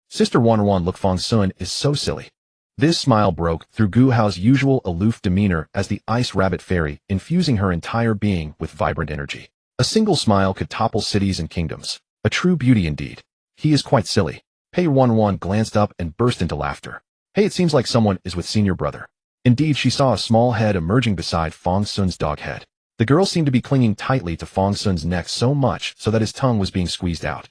A: Sister Ruanruan, look, Fang Xun is so silly. This smile broke through Gu Hao's usual aloof demeanor as the ice rabbit fairy, infusing her entire being with vibrant energy. A single smile could topple cities and kingdoms. A true beauty indeed. He is quite silly. Pei Ruanruan glanced up and burst into laughter. Hey, it seems like someone is with Senior Brother. Indeed, she saw a small head emerging beside Fang Xun's dog head. The girl seemed to be clinging tightly to Fang Xun's neck so much so that his tongue was being squeezed out.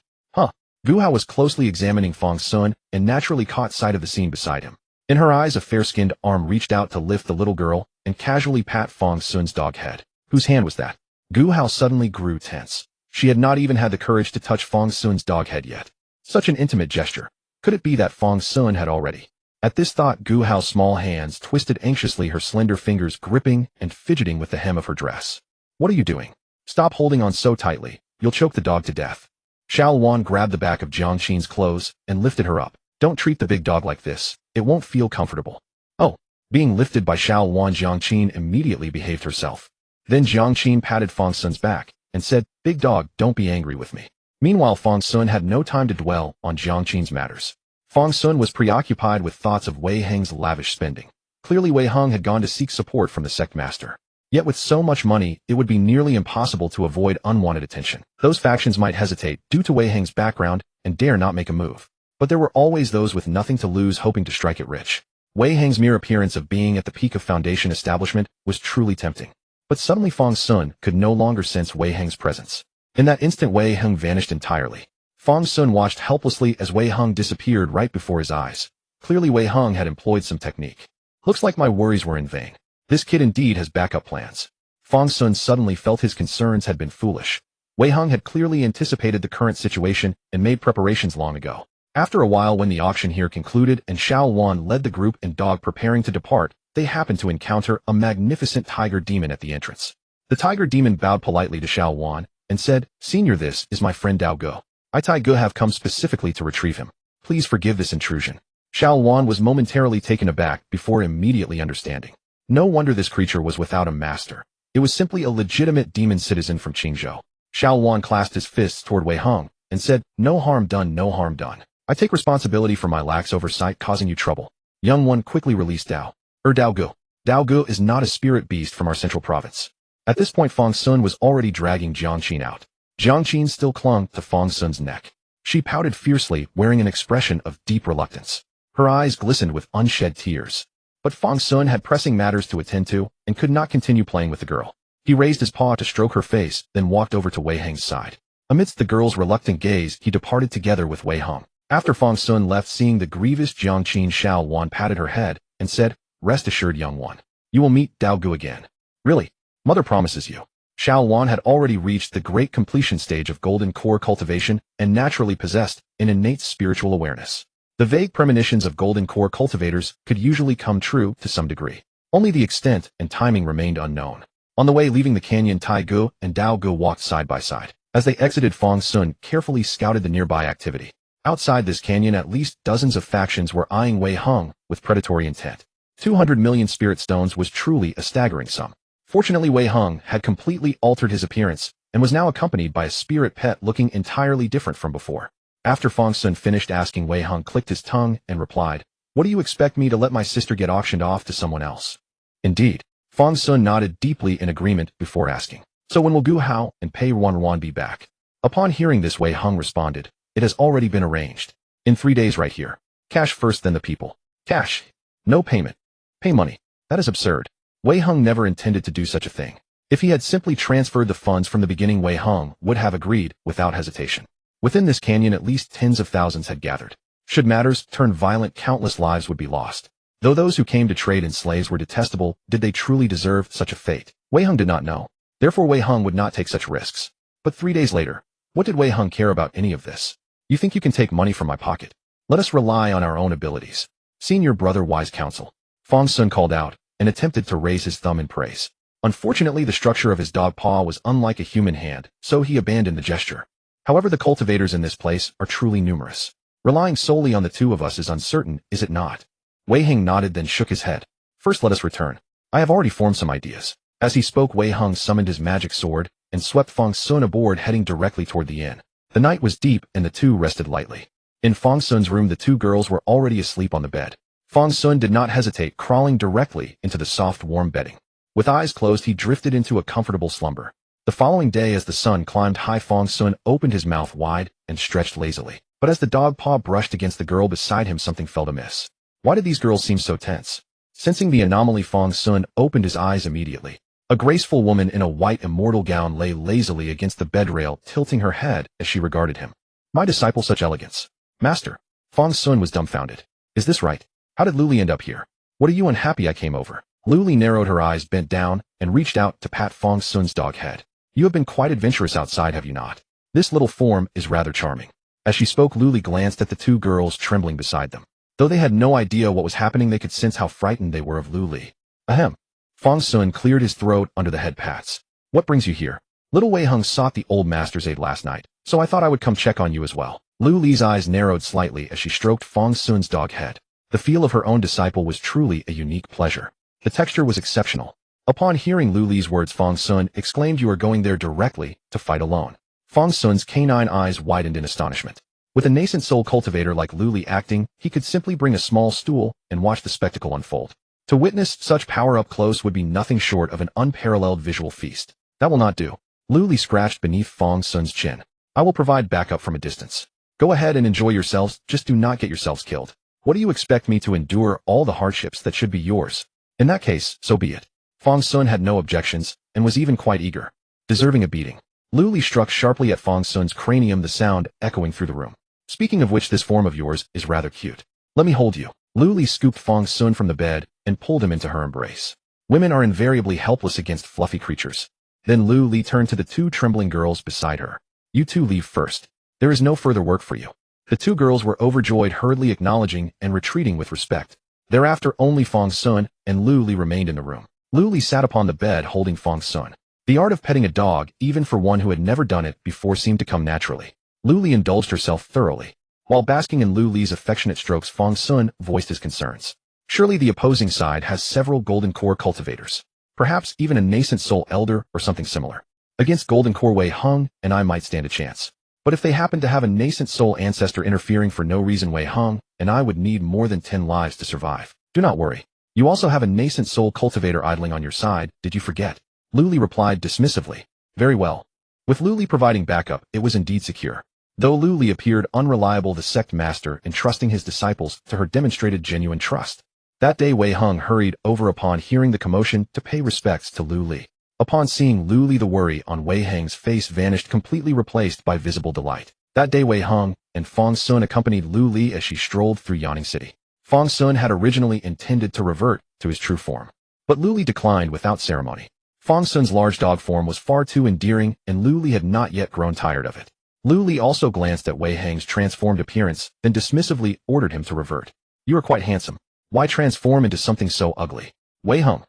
A: Gu Hao was closely examining Fang Xun and naturally caught sight of the scene beside him. In her eyes, a fair-skinned arm reached out to lift the little girl and casually pat Fang Xun's dog head. Whose hand was that? Gu Hao suddenly grew tense. She had not even had the courage to touch Fang Xun's dog head yet. Such an intimate gesture. Could it be that Fang Xun had already? At this thought, Gu Hao's small hands twisted anxiously, her slender fingers gripping and fidgeting with the hem of her dress. What are you doing? Stop holding on so tightly. You'll choke the dog to death. Xiao Wan grabbed the back of Jiang Qin's clothes and lifted her up. Don't treat the big dog like this. It won't feel comfortable. Oh. Being lifted by Xiao Wan, Jiang Qin immediately behaved herself. Then Jiang Qin patted Fang Xun's back and said, Big dog, don't be angry with me. Meanwhile, Fang Xun had no time to dwell on Jiang Qin's matters. Fang Xun was preoccupied with thoughts of Wei Heng's lavish spending. Clearly Wei Heng had gone to seek support from the sect master. Yet with so much money, it would be nearly impossible to avoid unwanted attention. Those factions might hesitate due to Wei Heng's background and dare not make a move. But there were always those with nothing to lose hoping to strike it rich. Wei Heng's mere appearance of being at the peak of Foundation establishment was truly tempting. But suddenly Fang Xun could no longer sense Wei Heng's presence. In that instant, Wei Heng vanished entirely. Fang Xun watched helplessly as Wei Heng disappeared right before his eyes. Clearly Wei Heng had employed some technique. Looks like my worries were in vain. This kid indeed has backup plans. Fang Xun suddenly felt his concerns had been foolish. Wei Heng had clearly anticipated the current situation and made preparations long ago. After a while, when the auction here concluded and Xiao Wan led the group and dog preparing to depart, they happened to encounter a magnificent tiger demon at the entrance. The tiger demon bowed politely to Xiao Wan and said, Senior, this is my friend Dao Ge. Tai Ge have come specifically to retrieve him. Please forgive this intrusion. Xiao Wan was momentarily taken aback before immediately understanding. No wonder this creature was without a master. It was simply a legitimate demon citizen from Qingzhou. Xiao Wan clasped his fists toward Wei Heng and said, No harm done, no harm done. I take responsibility for my lax oversight causing you trouble. Young one quickly released Dao. Dao Ge. Dao Ge is not a spirit beast from our central province. At this point, Fang Xun was already dragging Jiang Qin out. Jiang Qin still clung to Fang Xun's neck. She pouted fiercely, wearing an expression of deep reluctance. Her eyes glistened with unshed tears. But Fang Xun had pressing matters to attend to and could not continue playing with the girl. He raised his paw to stroke her face, then walked over to Wei Heng's side. Amidst the girl's reluctant gaze, he departed together with Wei Hong. After Fang Xun left, seeing the grievous Jiangqin, Xiao Wan patted her head and said, "Rest assured, young one. You will meet Dao Gu again." "Really? Mother promises you." Xiao Wan had already reached the great completion stage of golden core cultivation and naturally possessed an innate spiritual awareness. The vague premonitions of golden core cultivators could usually come true to some degree. Only the extent and timing remained unknown. On the way leaving the canyon, Tai Gu and Dao Gu walked side by side. As they exited, Fang Xun carefully scouted the nearby activity. Outside this canyon, at least dozens of factions were eyeing Wei Hong with predatory intent. 200 million spirit stones was truly a staggering sum. Fortunately, Wei Hong had completely altered his appearance and was now accompanied by a spirit pet looking entirely different from before. After Fang Xun finished asking, Wei Hong clicked his tongue and replied, "What do you expect me to let my sister get auctioned off to someone else?" "Indeed." Fang Xun nodded deeply in agreement before asking, "So when will Gu Hao and Pei Ruanruan be back?" Upon hearing this, Wei Hong responded, "It has already been arranged. In 3 days right here. Cash first, then the people." "Cash? No payment. Pay money. That is absurd." Wei Hong never intended to do such a thing. If he had simply transferred the funds from the beginning, Wei Hong would have agreed without hesitation. Within this canyon, at least tens of thousands had gathered. Should matters turn violent, countless lives would be lost. Though those who came to trade in slaves were detestable, did they truly deserve such a fate? Wei Hong did not know. Therefore, Wei Hong would not take such risks. But 3 days later, what did Wei Hong care about any of this? "You think you can take money from my pocket? Let us rely on our own abilities. Senior brother, wise counsel." Fang Xun called out and attempted to raise his thumb in praise. Unfortunately, the structure of his dog paw was unlike a human hand, so he abandoned the gesture. However, the cultivators in this place are truly numerous. Relying solely on the two of us is uncertain, is it not? Wei Hong nodded, then shook his head. "First, let us return. I have already formed some ideas." As he spoke, Wei Hong summoned his magic sword and swept Fang Xun aboard, heading directly toward the inn. The night was deep and the two rested lightly. In Fang Xun's room, the two girls were already asleep on the bed. Fang Xun did not hesitate, crawling directly into the soft, warm bedding. With eyes closed, he drifted into a comfortable slumber. The following day, as the sun climbed high, Fang Xun opened his mouth wide and stretched lazily. But as the dog paw brushed against the girl beside him, something felt amiss. Why did these girls seem so tense? Sensing the anomaly, Fang Xun opened his eyes immediately. A graceful woman in a white immortal gown lay lazily against the bed rail, tilting her head as she regarded him. "My disciple, such elegance." "Master." Fang Xun was dumbfounded. "Is this right? How did Luli end up here? What are you unhappy I came over?" Luli narrowed her eyes, bent down, and reached out to pat Fang Xun's dog head. "You have been quite adventurous outside, have you not? This little form is rather charming." As she spoke, Luli glanced at the two girls trembling beside them. Though they had no idea what was happening, they could sense how frightened they were of Luli. "Ahem." Fang Xun cleared his throat under the head pats. "What brings you here?" "Little Wei Hong sought the old master's aid last night, so I thought I would come check on you as well." Luli's eyes narrowed slightly as she stroked Fang Xun's dog head. The feel of her own disciple was truly a unique pleasure. The texture was exceptional. Upon hearing Luli's words, Fang Xun exclaimed, "You are going there directly to fight alone?" Fang Xun's canine eyes widened in astonishment. With a nascent soul cultivator like Luli acting, he could simply bring a small stool and watch the spectacle unfold. To witness such power up close would be nothing short of an unparalleled visual feast. "That will not do." Luli scratched beneath Fang Xun's chin. "I will provide backup from a distance. Go ahead and enjoy yourselves, just do not get yourselves killed. What do you expect me to endure all the hardships that should be yours? In that case, so be it." Fang Xun had no objections, and was even quite eager. Deserving a beating. Luli struck sharply at Fang Xun's cranium, the sound echoing through the room. "Speaking of which, this form of yours is rather cute. Let me hold you." Luli scooped Fang Xun from the bed and pulled him into her embrace. Women are invariably helpless against fluffy creatures. Then Luli turned to the two trembling girls beside her. "You two leave first. There is no further work for you." The two girls were overjoyed, hurriedly acknowledging and retreating with respect. Thereafter, only Fang Xun and Luli remained in the room. Luli sat upon the bed holding Fang Xun. The art of petting a dog, even for one who had never done it before, seemed to come naturally. Luli indulged herself thoroughly. While basking in Luli's affectionate strokes, Fang Xun voiced his concerns. Surely the opposing side has several golden core cultivators. Perhaps even a nascent soul elder or something similar. Against golden core Wei Hong and I might stand a chance. But if they happen to have a nascent soul ancestor interfering for no reason, Wei Hong and I would need more than 10 lives to survive. Do not worry. You also have a nascent soul cultivator idling on your side, did you forget? Luli replied dismissively. Very well. With Luli providing backup, it was indeed secure. Though Luli appeared unreliable, the sect master, entrusting his disciples to her, demonstrated genuine trust. That day, Wei Hong hurried over upon hearing the commotion to pay respects to Luli. Upon seeing Lu Li, the worry on Wei Heng's face vanished, completely replaced by visible delight. That day Wei Heng and Fang Xun accompanied Lu Li as she strolled through Yawning City. Fang Xun had originally intended to revert to his true form, but Lu Li declined without ceremony. Fang Xun's large dog form was far too endearing, and Lu Li had not yet grown tired of it. Lu Li also glanced at Wei Heng's transformed appearance, then dismissively ordered him to revert. You are quite handsome. Why transform into something so ugly? Wei Heng.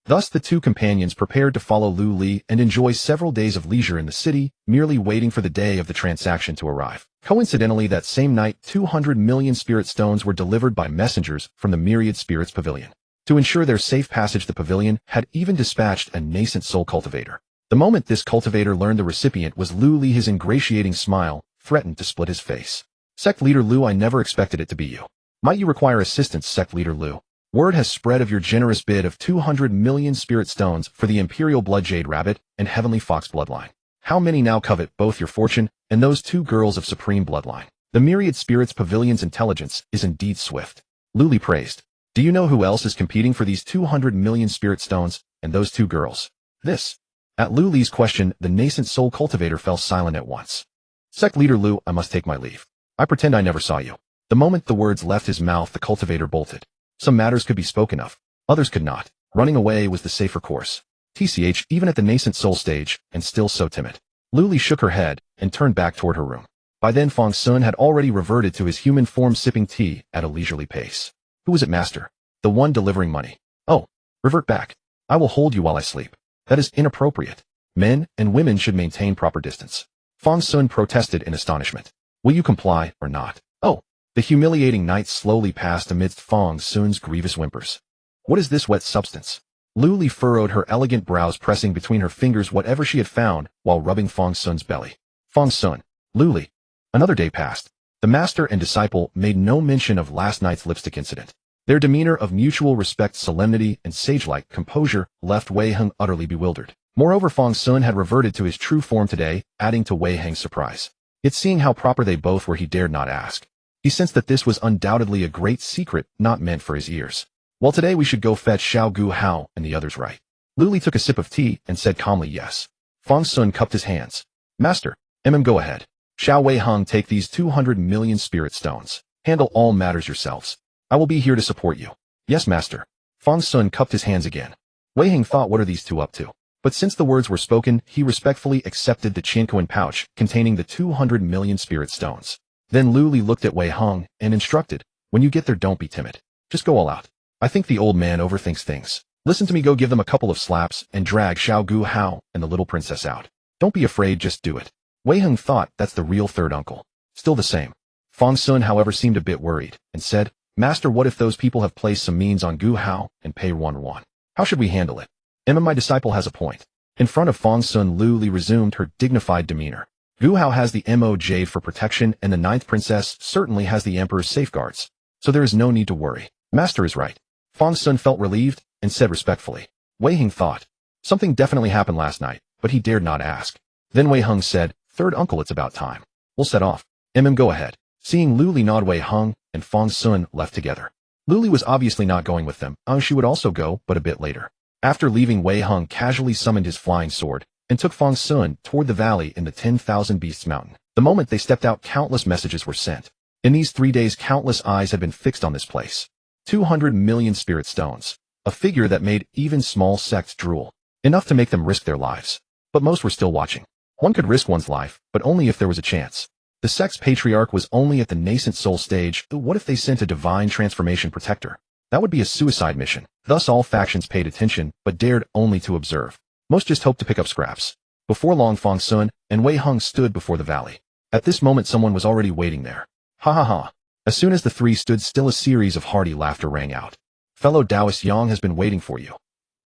A: Thus the two companions prepared to follow Lu Li and enjoy several days of leisure in the city, merely waiting for the day of the transaction to arrive. Coincidentally, that same night, 200 million spirit stones were delivered by messengers from the Myriad Spirits Pavilion. To ensure their safe passage, the pavilion had even dispatched a nascent soul cultivator. The moment this cultivator learned the recipient was Lu Li, his ingratiating smile threatened to split his face. Sect Leader Lu, I never expected it to be you. Might you require assistance, Sect Leader Lu? Word has spread of your generous bid of 200 million spirit stones for the Imperial Bloodjade Rabbit and Heavenly Fox bloodline. How many now covet both your fortune and those two girls of supreme bloodline? The Myriad Spirits Pavilion's intelligence is indeed swift. Lu Li praised. Do you know who else is competing for these 200 million spirit stones and those two girls? This. At Lu Li's question, the nascent soul cultivator fell silent at once. Sect Leader Lu, I must take my leave. I pretend I never saw you. The moment the words left his mouth, the cultivator bolted. Some matters could be spoken of, others could not. Running away was the safer course. TCH, even at the nascent soul stage, and still so timid. Lu Li shook her head and turned back toward her room. By then Fang Xun had already reverted to his human form, sipping tea at a leisurely pace. Who was it, master? The one delivering money. Oh, revert back. I will hold you while I sleep. That is inappropriate. Men and women should maintain proper distance. Fang Xun protested in astonishment. Will you comply or not? Oh. The humiliating night slowly passed amidst Fang Xun's grievous whimpers. What is this wet substance? Lu Li furrowed her elegant brows, pressing between her fingers whatever she had found while rubbing Fang Xun's belly. Fang Xun, Lu Li. Another day passed. The master and disciple made no mention of last night's lipstick incident. Their demeanor of mutual respect, solemnity, and sage-like composure left Wei Heng utterly bewildered. Moreover, Fang Xun had reverted to his true form today, adding to Wei Heng's surprise. Yet seeing how proper they both were, he dared not ask. He sensed that this was undoubtedly a great secret not meant for his ears. Well, today we should go fetch Xiao Gu Hao and the others, right? Lu Li took a sip of tea and said calmly yes. Fang Xun cupped his hands. Master, go ahead. Xiao Wei Heng, take these 200 million spirit stones. Handle all matters yourselves. I will be here to support you. Yes, master. Fang Xun cupped his hands again. Wei Heng thought, what are these two up to? But since the words were spoken, he respectfully accepted the Qianquan pouch containing the 200 million spirit stones. Then Lu Li looked at Wei Heng and instructed, when you get there, don't be timid. Just go all out. I think the old man overthinks things. Listen to me, go give them a couple of slaps and drag Xiao Gu Hao and the little princess out. Don't be afraid, just do it. Wei Heng thought, that's the real third uncle. Still the same. Fang Xun, however, seemed a bit worried and said, Master, what if those people have placed some means on Gu Hao and Pei Ruanruan? How should we handle it? My disciple has a point. In front of Fang Xun, Lu Li resumed her dignified demeanor. Gu Hao has the Mo Jade for protection, and the ninth princess certainly has the emperor's safeguards. So there is no need to worry. Master is right. Fang Xun felt relieved and said respectfully. Wei Heng thought. Something definitely happened last night, but he dared not ask. Then Wei Heng said, Third uncle, it's about time. We'll set off. Go ahead. Seeing Lu Li nod, Wei Heng and Fang Xun left together. Lu Li was obviously not going with them. She would also go, but a bit later. After leaving, Wei Heng casually summoned his flying sword and took Fang Xun toward the valley in the 10,000 Beasts Mountain. The moment they stepped out, countless messages were sent. In these 3 days, countless eyes had been fixed on this place. 200 million spirit stones. A figure that made even small sects drool. Enough to make them risk their lives. But most were still watching. One could risk one's life, but only if there was a chance. The sect's patriarch was only at the nascent soul stage. What if they sent a divine transformation protector? That would be a suicide mission. Thus all factions paid attention, but dared only to observe. Most just hoped to pick up scraps. Before long, Fang Xun and Wei Heng stood before the valley. At this moment, someone was already waiting there. Ha ha ha. As soon as the three stood still, a series of hearty laughter rang out. Fellow Taoist, Yang has been waiting for you.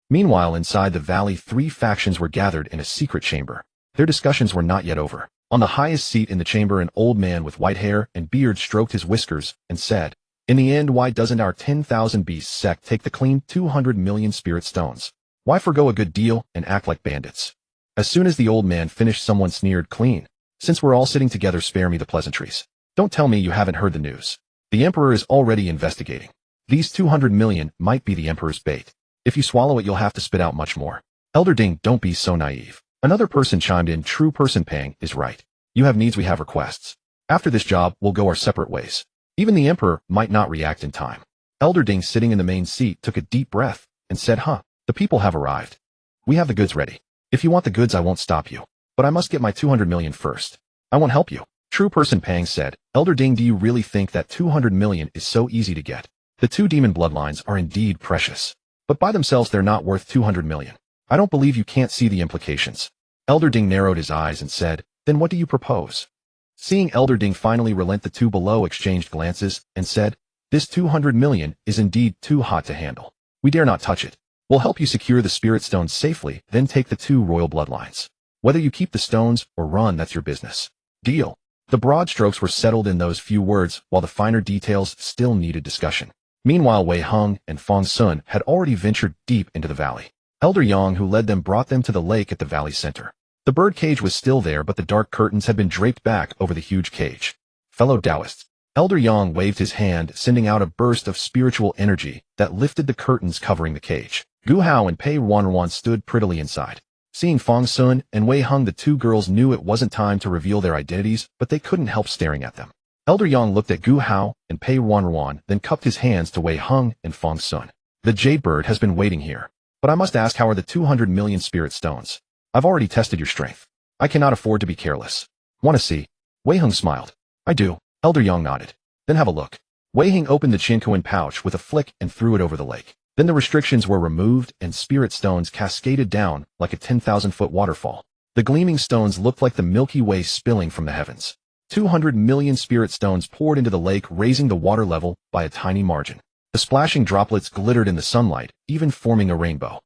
A: Meanwhile, inside the valley, 3 factions were gathered in a secret chamber. Their discussions were not yet over. On the highest seat in the chamber, an old man with white hair and beard stroked his whiskers and said, In the end, why doesn't our 10,000 Beasts sect take the clean 200 million spirit stones? Why forgo a good deal and act like bandits? As soon as the old man finished, someone sneered, Clean. Since we're all sitting together, spare me the pleasantries. Don't tell me you haven't heard the news. The emperor is already investigating. These 200 million might be the emperor's bait. If you swallow it, you'll have to spit out much more. Elder Ding, don't be so naive. Another person chimed in, true person Pang is right. You have needs, we have requests. After this job, we'll go our separate ways. Even the emperor might not react in time. Elder Ding, sitting in the main seat, took a deep breath and said, the people have arrived. We have the goods ready. If you want the goods, I won't stop you. But I must get my 200 million first. I won't help you. True person Pang said, Elder Ding, do you really think that 200 million is so easy to get? The two demon bloodlines are indeed precious. But by themselves they're not worth 200 million. I don't believe you can't see the implications. Elder Ding narrowed his eyes and said, then what do you propose? Seeing Elder Ding finally relent, the two below exchanged glances and said, this 200 million is indeed too hot to handle. We dare not touch it. We'll help you secure the spirit stones safely, then take the two royal bloodlines. Whether you keep the stones or run, that's your business. Deal. The broad strokes were settled in those few words, while the finer details still needed discussion. Meanwhile, Wei Hung and Fang Xun had already ventured deep into the valley. Elder Yang, who led them, brought them to the lake at the valley center. The bird cage was still there, but the dark curtains had been draped back over the huge cage. Fellow Taoists. Elder Yang waved his hand, sending out a burst of spiritual energy that lifted the curtains covering the cage. Gu Hao and Pei Ruanruan stood prettily inside. Seeing Fang Xun and Wei Hung, the two girls knew it wasn't time to reveal their identities, but they couldn't help staring at them. Elder Yang looked at Gu Hao and Pei Ruanruan, then cupped his hands to Wei Hung and Fang Xun. The jade bird has been waiting here. But I must ask, how are the 200 million spirit stones? I've already tested your strength. I cannot afford to be careless. Want to see? Wei Hung smiled. I do. Elder Yang nodded. Then have a look. Wei Hung opened the Chinquan pouch with a flick and threw it over the lake. Then the restrictions were removed and spirit stones cascaded down like a 10,000-foot waterfall. The gleaming stones looked like the Milky Way spilling from the heavens. 200 million spirit stones poured into the lake, raising the water level by a tiny margin. The splashing droplets glittered in the sunlight, even forming a rainbow.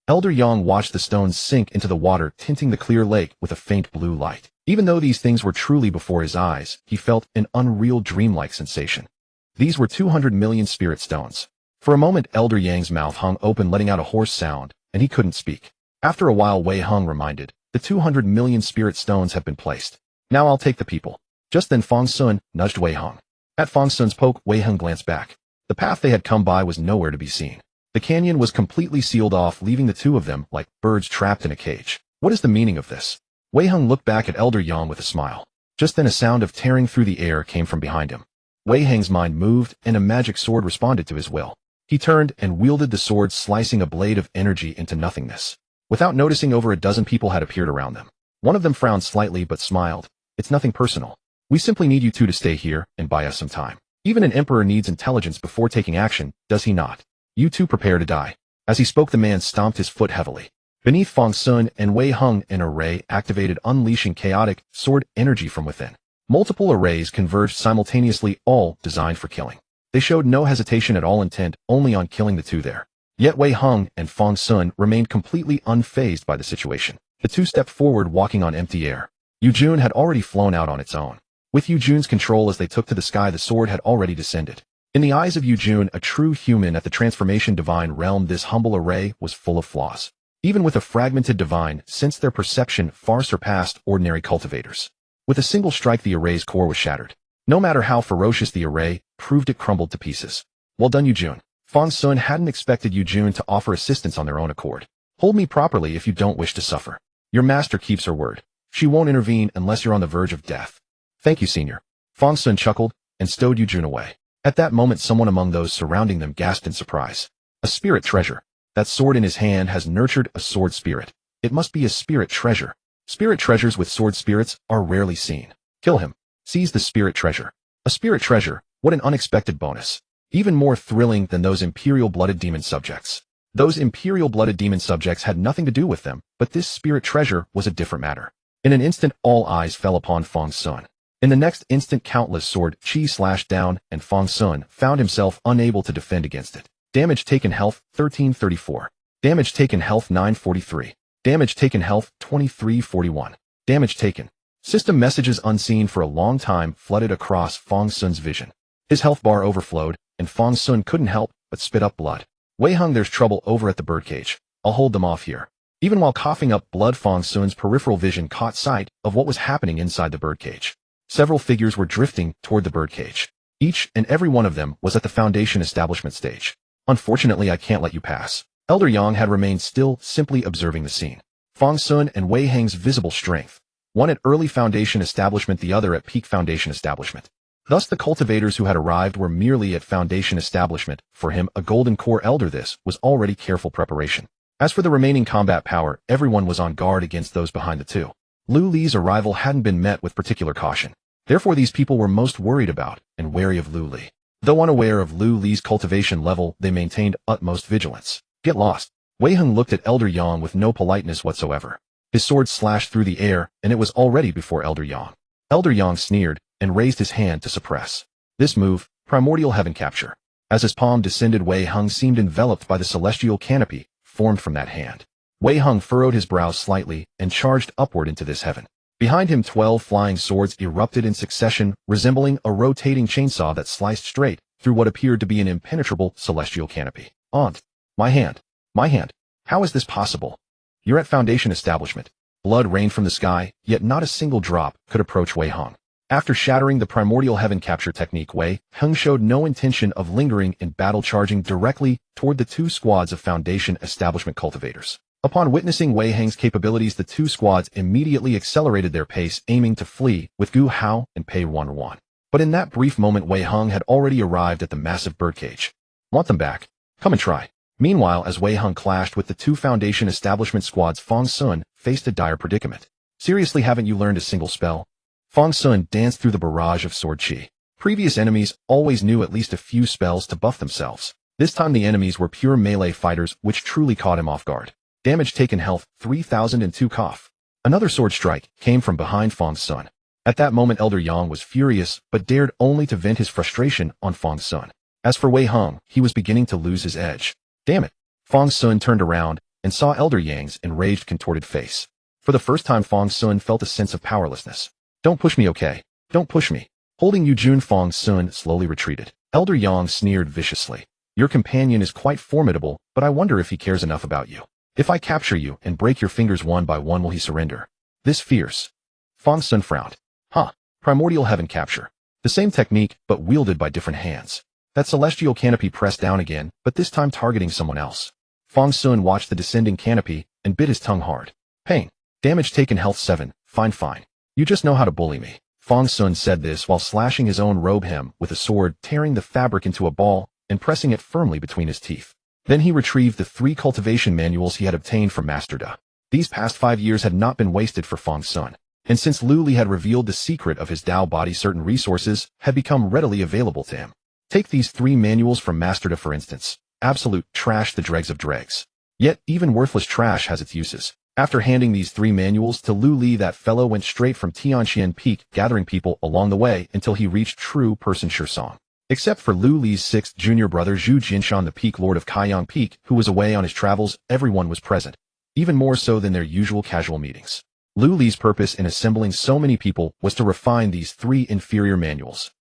A: Elder Yang watched the stones sink into the water, tinting the clear lake with a faint blue light. Even though these things were truly before his eyes, he felt an unreal dreamlike sensation. These were 200 million spirit stones. For a moment, Elder Yang's mouth hung open, letting out a hoarse sound, and he couldn't speak. After a while, Wei Hung reminded, the 200 million spirit stones have been placed. Now I'll take the people. Just then Fang Xun nudged Wei Hung. At Fang Xun's poke, Wei Hung glanced back. The path they had come by was nowhere to be seen. The canyon was completely sealed off, leaving the two of them like birds trapped in a cage. What is the meaning of this? Wei Hung looked back at Elder Yang with a smile. Just then a sound of tearing through the air came from behind him. Wei Hung's mind moved, and a magic sword responded to his will. He turned and wielded the sword, slicing a blade of energy into nothingness. Without noticing, over a dozen people had appeared around them. One of them frowned slightly but smiled. It's nothing personal. We simply need you two to stay here and buy us some time. Even an emperor needs intelligence before taking action, does he not? You two prepare to die. As he spoke, the man stomped his foot heavily. Beneath Fang Xun and Wei Hung, an array activated, unleashing chaotic sword energy from within. Multiple arrays converged simultaneously, all designed for killing. They showed no hesitation at all, intent only on killing the two there. Yet Wei Hung and Fang Xun remained completely unfazed by the situation. The two stepped forward, walking on empty air. Yu Jun had already flown out on its own. With Yu Jun's control, as they took to the sky, the sword had already descended. In the eyes of Yu Jun, a true human at the transformation divine realm, this humble array was full of flaws. Even with a fragmented divine, since their perception far surpassed ordinary cultivators. With a single strike, the array's core was shattered. No matter how ferocious the array proved, it crumbled to pieces. Well done, Yu Jun. Fang Xun hadn't expected Yu Jun to offer assistance on their own accord. Hold me properly if you don't wish to suffer. Your master keeps her word. She won't intervene unless you're on the verge of death. Thank you, senior. Fang Xun chuckled and stowed Yu Jun away. At that moment, someone among those surrounding them gasped in surprise. A spirit treasure. That sword in his hand has nurtured a sword spirit. It must be a spirit treasure. Spirit treasures with sword spirits are rarely seen. Kill him. Seize the spirit treasure. A spirit treasure, what an unexpected bonus. Even more thrilling than those imperial-blooded demon subjects. Those imperial-blooded demon subjects had nothing to do with them, but this spirit treasure was a different matter. In an instant, all eyes fell upon Fang Xun. In the next instant, countless sword chi slashed down, and Fang Xun found himself unable to defend against it. Damage taken, health 1334. Damage taken, health 943. Damage taken, health 2341. Damage taken. System messages unseen for a long time flooded across Fang Xun's vision. His health bar overflowed, and Fang Xun couldn't help but spit up blood. Wei Hung, there's trouble over at the birdcage. I'll hold them off here. Even while coughing up blood, Fang Xun's peripheral vision caught sight of what was happening inside the birdcage. Several figures were drifting toward the birdcage. Each and every one of them was at the Foundation establishment stage. Unfortunately, I can't let you pass. Elder Yang had remained still, simply observing the scene. Fang Xun and Wei Heng's visible strength, one at early foundation establishment, the other at peak foundation establishment. Thus the cultivators who had arrived were merely at foundation establishment. For him, a golden core elder, this was already careful preparation. As for the remaining combat power, everyone was on guard against those behind the two. Lu Li's arrival hadn't been met with particular caution. Therefore these people were most worried about and wary of Lu Li. Though unaware of Lu Li's cultivation level, they maintained utmost vigilance. Get lost. Wei Heng looked at Elder Yang with no politeness whatsoever. His sword slashed through the air, and it was already before Elder Yang. Elder Yang sneered and raised his hand to suppress. This move, primordial heaven capture. As his palm descended, Wei Heng seemed enveloped by the celestial canopy formed from that hand. Wei Heng furrowed his brows slightly and charged upward into this heaven. Behind him 12 flying swords erupted in succession, resembling a rotating chainsaw that sliced straight through what appeared to be an impenetrable celestial canopy. Aunt! My hand! My hand! How is this possible? You're at foundation establishment. Blood rained from the sky, yet not a single drop could approach Wei Heng. After shattering the primordial heaven capture technique, Wei Heng showed no intention of lingering in battle, charging directly toward the two squads of foundation establishment cultivators. Upon witnessing Wei Heng's capabilities, the two squads immediately accelerated their pace, aiming to flee with Gu Hao and Pei Ruanruan. But in that brief moment, Wei Heng had already arrived at the massive birdcage. Want them back? Come and try. Meanwhile, as Wei Heng clashed with the two foundation establishment squads, Fang Xun faced a dire predicament. Seriously, haven't you learned a single spell? Fang Xun danced through the barrage of sword chi. Previous enemies always knew at least a few spells to buff themselves. This time the enemies were pure melee fighters, which truly caught him off guard. Damage taken, health 3002 cough. Another sword strike came from behind Fang Xun. At that moment Elder Yang was furious, but dared only to vent his frustration on Fang Xun. As for Wei Heng, he was beginning to lose his edge. Damn it! Fang Xun turned around and saw Elder Yang's enraged, contorted face. For the first time Fang Xun felt a sense of powerlessness. Don't push me, okay? Don't push me. Holding Yu Jun, Fang Xun slowly retreated. Elder Yang sneered viciously. Your companion is quite formidable, but I wonder if he cares enough about you. If I capture you and break your fingers one by one, will he surrender? This fierce. Fang Xun frowned. Huh. Primordial heaven capture. The same technique, but wielded by different hands. That celestial canopy pressed down again, but this time targeting someone else. Fang Xun watched the descending canopy and bit his tongue hard. Pain. Damage taken, health 7. Fine, fine. You just know how to bully me. Fang Xun said this while slashing his own robe hem with a sword, tearing the fabric into a ball and pressing it firmly between his teeth. Then he retrieved the 3 cultivation manuals he had obtained from Master Da. These past 5 years had not been wasted for Fang Xun, and since Lu Li had revealed the secret of his Dao body, certain resources had become readily available to him. Take these 3 manuals from Master Da for instance. Absolute trash, the dregs of dregs. Yet even worthless trash has its uses. After handing these 3 manuals to Lu Li, that fellow went straight from Tianxian Peak, gathering people along the way until he reached true person Shirsong. Except for Lu Li's 6th junior brother Zhu Jinshan, the Peak Lord of Kaiyang Peak, who was away on his travels, everyone was present, even more so than their usual casual meetings. Lu Li's purpose in assembling so many people was to refine these 3 inferior manuals.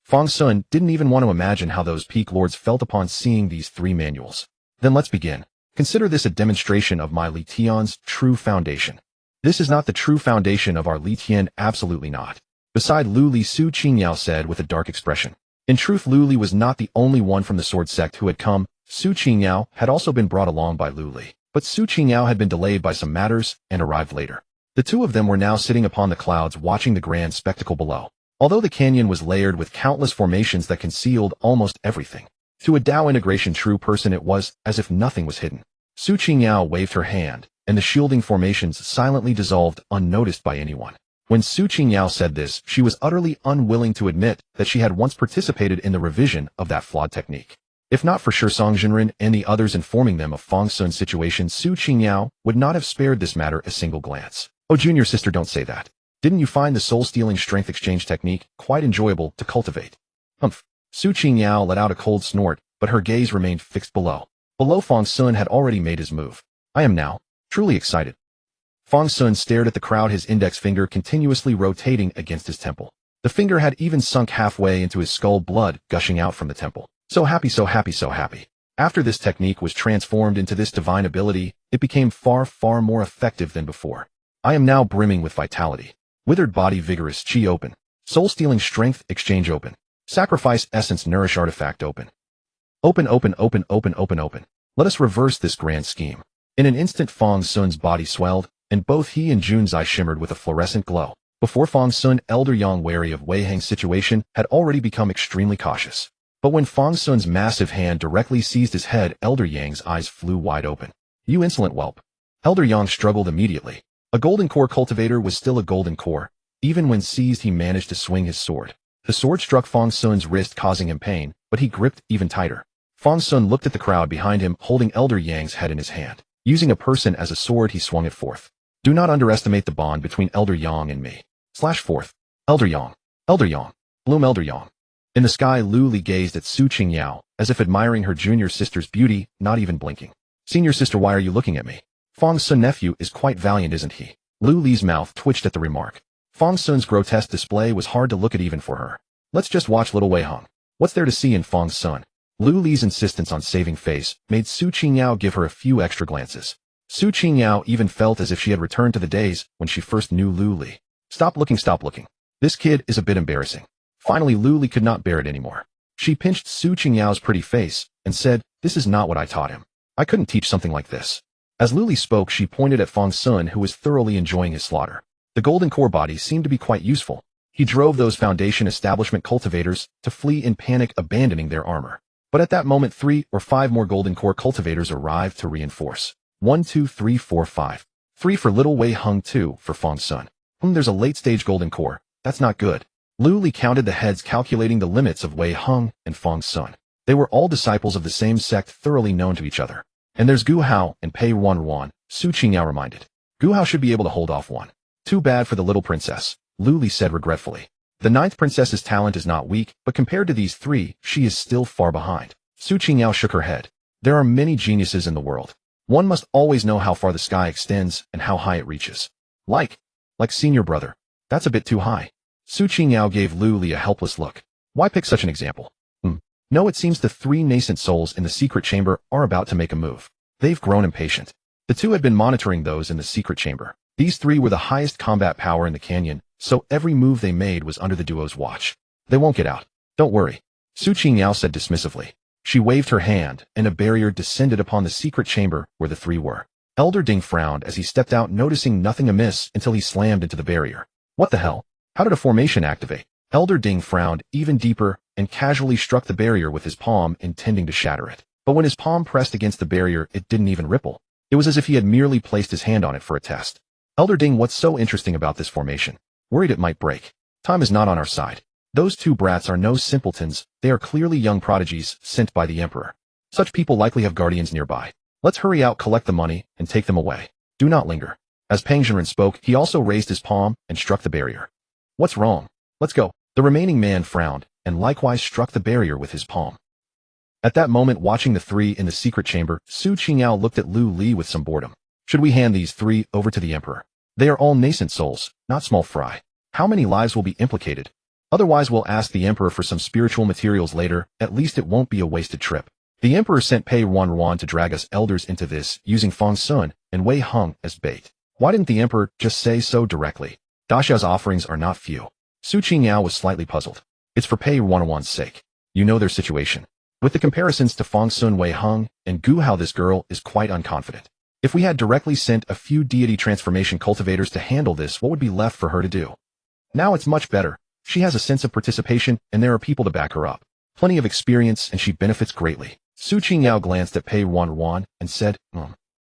A: Fang Xun didn't even want to imagine how those Peak Lords felt upon seeing these 3 manuals. Then let's begin. Consider this a demonstration of my Li Tian's true foundation. This is not the true foundation of our Li Tian, absolutely not. Beside Lu Li, Su Qingyao said with a dark expression. In truth, Lu Li was not the only one from the sword sect who had come. Su Qingyao had also been brought along by Lu Li. But Su Qingyao had been delayed by some matters and arrived later. The two of them were now sitting upon the clouds watching the grand spectacle below. Although the canyon was layered with countless formations that concealed almost everything, to a Dao integration true person it was as if nothing was hidden. Su Qingyao waved her hand, and the shielding formations silently dissolved unnoticed by anyone. When Su Qingyao said this, she was utterly unwilling to admit that she had once participated in the revision of that flawed technique. If not for Shirsong Jinren and the others informing them of Fang Xun's situation, Su Qingyao would not have spared this matter a single glance. Oh, junior sister, don't say that. Didn't you find the soul-stealing strength exchange technique quite enjoyable to cultivate? Humph. Su Qingyao let out a cold snort, but her gaze remained fixed below. Below, Fang Xun had already made his move. I am now truly excited. Fang Xun stared at the crowd, his index finger continuously rotating against his temple. The finger had even sunk halfway into his skull, blood gushing out from the temple. So happy, so happy, so happy. After this technique was transformed into this divine ability, it became far, far more effective than before. I am now brimming with vitality. Withered body, vigorous chi open. Soul-stealing strength exchange open. Sacrifice essence nourish artifact open. Open, open, open, open, open, open. Let us reverse this grand scheme. In an instant Fang Xun's body swelled, and both he and Jun's eyes shimmered with a fluorescent glow. Before Fang Xun, Elder Yang, wary of Wei Hang's situation, had already become extremely cautious. But when Fang Xun's massive hand directly seized his head, Elder Yang's eyes flew wide open. You insolent whelp. Elder Yang struggled immediately. A golden core cultivator was still a golden core. Even when seized, he managed to swing his sword. The sword struck Fang Xun's wrist, causing him pain, but he gripped even tighter. Fang Xun looked at the crowd behind him, holding Elder Yang's head in his hand. Using a person as a sword, he swung it forth. Do not underestimate the bond between Elder Yang and me. Slash forth. Elder Yang. Elder Yang. Bloom Elder Yang. In the sky, Lu Li gazed at Su Qingyao, as if admiring her junior sister's beauty, not even blinking. Senior sister, why are you looking at me? Fang Xun nephew is quite valiant, isn't he? Lu Li's mouth twitched at the remark. Fang Xun's grotesque display was hard to look at even for her. Let's just watch little Wei Hung. What's there to see in Fang Xun? Lu Li's insistence on saving face made Su Qingyao give her a few extra glances. Su Qingyao even felt as if she had returned to the days when she first knew Lu Li. Stop looking, stop looking. This kid is a bit embarrassing. Finally, Lu Li could not bear it anymore. She pinched Su Qingyao's pretty face and said, this is not what I taught him. I couldn't teach something like this. As Lu Li spoke, she pointed at Fang Xun, who was thoroughly enjoying his slaughter. The golden core body seemed to be quite useful. He drove those foundation establishment cultivators to flee in panic, abandoning their armor. But at that moment, 3 or 5 more golden core cultivators arrived to reinforce. 1, 2, 3, 4, 5. 3 for little Wei Hung, 2 for Fang Xun. There's a late-stage golden core. That's not good. Lu Li counted the heads, calculating the limits of Wei Hung and Fang Xun. They were all disciples of the same sect, thoroughly known to each other. And there's Gu Hao and Pei Ruanruan, Su Qingyao reminded. Gu Hao should be able to hold off one. Too bad for the little princess, Lu Li said regretfully. The 9th princess's talent is not weak, but compared to these 3, she is still far behind. Su Qingyao shook her head. There are many geniuses in the world. One must always know how far the sky extends and how high it reaches. Like senior brother. That's a bit too high. Su Qingyao gave Lu Li a helpless look. Why pick such an example? No, it seems the 3 nascent souls in the secret chamber are about to make a move. They've grown impatient. The 2 had been monitoring those in the secret chamber. These 3 were the highest combat power in the canyon, so every move they made was under the duo's watch. They won't get out. Don't worry. Su Qingyao said dismissively. She waved her hand, and a barrier descended upon the secret chamber where the 3 were. Elder Ding frowned as he stepped out, noticing nothing amiss until he slammed into the barrier. What the hell? How did a formation activate? Elder Ding frowned even deeper and casually struck the barrier with his palm, intending to shatter it. But when his palm pressed against the barrier, it didn't even ripple. It was as if he had merely placed his hand on it for a test. Elder Ding, what's so interesting about this formation? Worried it might break. Time is not on our side. Those 2 brats are no simpletons, they are clearly young prodigies sent by the Emperor. Such people likely have guardians nearby. Let's hurry out, collect the money, and take them away. Do not linger. As Pang Xun spoke, he also raised his palm and struck the barrier. What's wrong? Let's go. The remaining man frowned, and likewise struck the barrier with his palm. At that moment, watching the 3 in the secret chamber, Su Qingyao looked at Lu Li with some boredom. Should we hand these 3 over to the Emperor? They are all nascent souls, not small fry. How many lives will be implicated? Otherwise, we'll ask the Emperor for some spiritual materials later, at least it won't be a wasted trip. The Emperor sent Pei Ruanruan to drag us elders into this, using Fang Xun and Wei Hung as bait. Why didn't the Emperor just say so directly? Daxiao's offerings are not few. Su Qingyao was slightly puzzled. It's for Pei Ruanruan's sake. You know their situation. With the comparisons to Fang Xun, Wei Hung, and Gu Hao, this girl is quite unconfident. If we had directly sent a few deity transformation cultivators to handle this, what would be left for her to do? Now it's much better. She has a sense of participation, and there are people to back her up. Plenty of experience, and she benefits greatly. Su Qingyao glanced at Pei Ruanruan and said,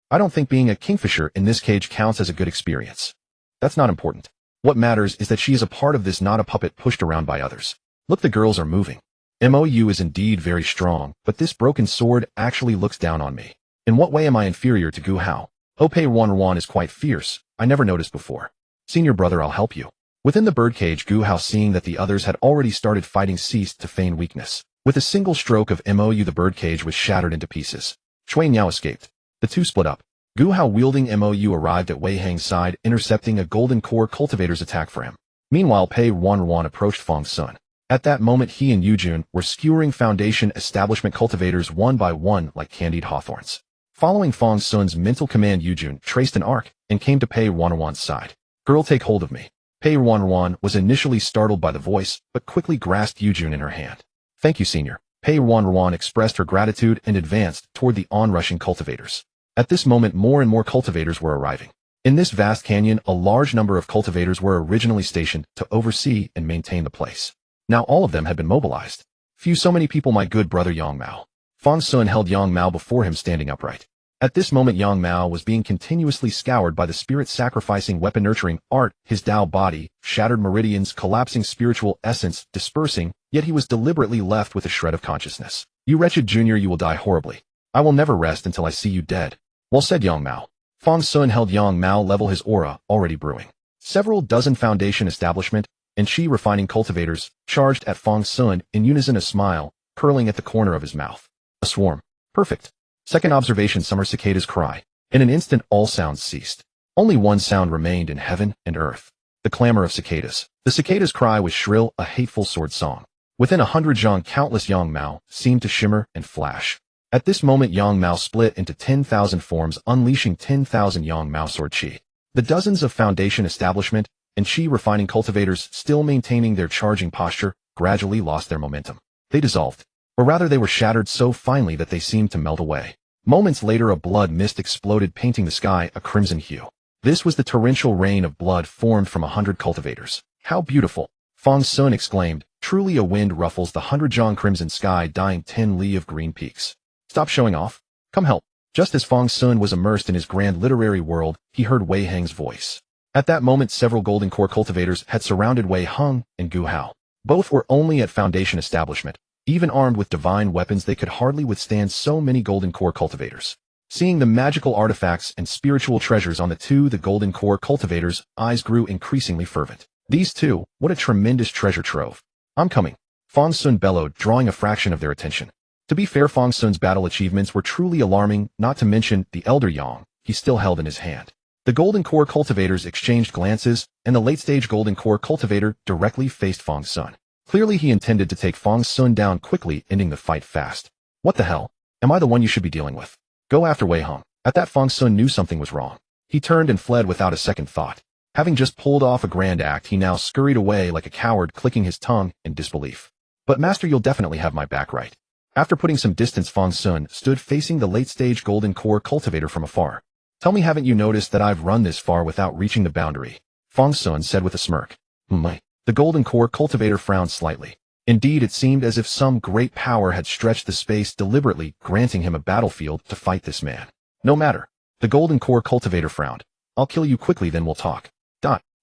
A: I don't think being a kingfisher in this cage counts as a good experience. That's not important. What matters is that she is a part of this, not a puppet pushed around by others. Look, the girls are moving. MOU is indeed very strong, but this broken sword actually looks down on me. In what way am I inferior to Gu Hao? Pei Ruanruan is quite fierce. I never noticed before. Senior brother, I'll help you. Within the birdcage, Gu Hao, seeing that the others had already started fighting, ceased to feign weakness. With a single stroke of MOU, the birdcage was shattered into pieces. Chui Niao escaped. The 2 split up. Gu Hao, wielding MOU, arrived at Wei Hang's side, intercepting a golden core cultivator's attack for him. Meanwhile, Pei Ruanruan approached Fang Xun. At that moment, he and Yujun were skewering foundation establishment cultivators one by one like candied hawthorns. Following Fang Xun's mental command, Yujun traced an arc and came to Pei Ruanruan's side. Girl, take hold of me. Pei Ruanruan was initially startled by the voice, but quickly grasped Yujun in her hand. Thank you, senior. Pei Ruanruan expressed her gratitude and advanced toward the onrushing cultivators. At this moment, more and more cultivators were arriving. In this vast canyon, a large number of cultivators were originally stationed to oversee and maintain the place. Now all of them had been mobilized. Few so many people, my good brother Yang Mao. Fang Xun held Yang Mao before him, standing upright. At this moment, Yang Mao was being continuously scoured by the spirit-sacrificing weapon-nurturing art, his Tao body, shattered meridians, collapsing spiritual essence, dispersing, yet he was deliberately left with a shred of consciousness. You wretched junior, you will die horribly. I will never rest until I see you dead. Well said, Yang Mao. Fang Xun held Yang Mao level, his aura already brewing. Several dozen foundation establishment and chi refining cultivators charged at Fang Xun in unison, a smile curling at the corner of his mouth. A swarm. Perfect. Second observation, summer cicadas cry. In an instant all sounds ceased. Only one sound remained in heaven and earth. The clamor of cicadas. The cicadas' cry was shrill, a hateful sword song. Within 100 zhang, countless Yang Mao seemed to shimmer and flash. At this moment, Yang Mao split into 10,000 forms, unleashing 10,000 Yang Mao sword chi. The dozens of foundation establishment and chi refining cultivators, still maintaining their charging posture, gradually lost their momentum. They dissolved. Or rather, they were shattered so finely that they seemed to melt away. Moments later, a blood mist exploded, painting the sky a crimson hue. This was the torrential rain of blood formed from 100 cultivators. How beautiful! Fang Xun exclaimed. Truly a wind ruffles the 100 zhang crimson sky, dyeing 10 li of green peaks. Stop showing off. Come help. Just as Fang Xun was immersed in his grand literary world, he heard Wei Heng's voice. At that moment, several golden core cultivators had surrounded Wei Heng and Gu Hao. Both were only at foundation establishment. Even armed with divine weapons, they could hardly withstand so many golden core cultivators. Seeing the magical artifacts and spiritual treasures on the golden core cultivators' eyes grew increasingly fervent. These two, what a tremendous treasure trove. I'm coming. Fang Xun bellowed, drawing a fraction of their attention. To be fair, Fang Xun's battle achievements were truly alarming, not to mention the Elder Yang he still held in his hand. The golden core cultivators exchanged glances, and the late-stage golden core cultivator directly faced Fang Xun. Clearly he intended to take Fang Xun down quickly, ending the fight fast. What the hell? Am I the one you should be dealing with? Go after Wei Heng. At that, Fang Xun knew something was wrong. He turned and fled without a second thought. Having just pulled off a grand act, he now scurried away like a coward, clicking his tongue in disbelief. But master, you'll definitely have my back, right? After putting some distance, Fang Xun stood facing the late-stage golden core cultivator from afar. Tell me, haven't you noticed that I've run this far without reaching the boundary? Fang Xun said with a smirk. The golden core cultivator frowned slightly. Indeed, it seemed as if some great power had stretched the space deliberately, granting him a battlefield to fight this man. No matter. The golden core cultivator frowned. I'll kill you quickly, then we'll talk.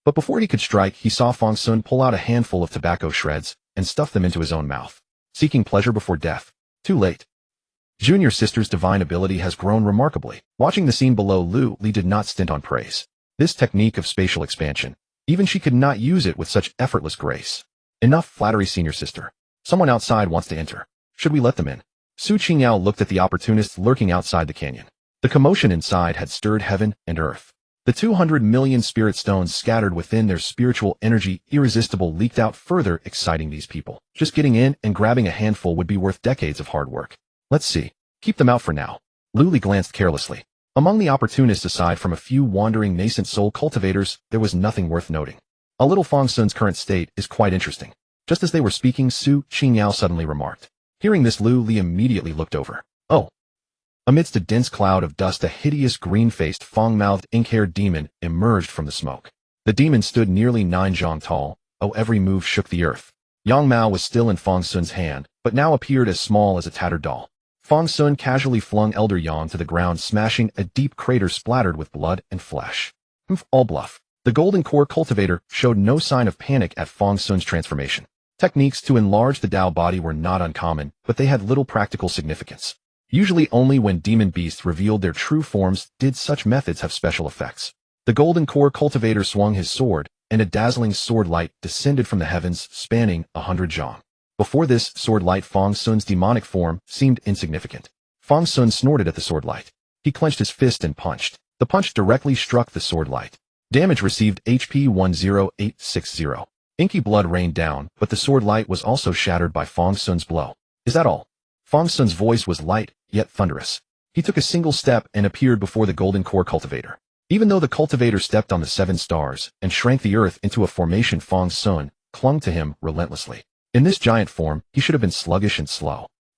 A: But before he could strike, he saw Fang Xun pull out a handful of tobacco shreds and stuff them into his own mouth. Seeking pleasure before death. Too late. Junior sister's divine ability has grown remarkably. Watching the scene below, Lu Li did not stint on praise. This technique of spatial expansion, even she could not use it with such effortless grace. Enough flattery, senior sister. Someone outside wants to enter. Should we let them in? Su Qingyao looked at the opportunists lurking outside the canyon. The commotion inside had stirred heaven and earth. The 200 million spirit stones scattered within their spiritual energy, irresistible, leaked out, further exciting these people. Just getting in and grabbing a handful would be worth decades of hard work. Let's see. Keep them out for now. Lu Li glanced carelessly. Among the opportunists, aside from a few wandering nascent soul cultivators, there was nothing worth noting. A little Fang Xun's current state is quite interesting. Just as they were speaking, Su Qingyao suddenly remarked. Hearing this, Lu Li immediately looked over. Oh. Amidst a dense cloud of dust, a hideous green-faced, fang-mouthed, ink-haired demon emerged from the smoke. The demon stood nearly 9 zhang tall. Oh, every move shook the earth. Yang Mao was still in Fang Xun's hand, but now appeared as small as a tattered doll. Fang Xun casually flung Elder Yang to the ground, smashing a deep crater splattered with blood and flesh. All bluff. The golden core cultivator showed no sign of panic at Fang Xun's transformation. Techniques to enlarge the Tao body were not uncommon, but they had little practical significance. Usually only when demon beasts revealed their true forms did such methods have special effects. The golden core cultivator swung his sword, and a dazzling sword light descended from the heavens, spanning 100 zhang. Before this sword light, Fang Xun's demonic form seemed insignificant. Fang Xun snorted at the sword light. He clenched his fist and punched. The punch directly struck the sword light. Damage received, HP 10860. Inky blood rained down, but the sword light was also shattered by Fang Xun's blow. Is that all? Fang Xun's voice was light, yet thunderous. He took a single step and appeared before the golden core cultivator. Even though the cultivator stepped on the 7 stars and shrank the earth into a formation, Fang Xun clung to him relentlessly. In this giant form, he should have been sluggish and slow.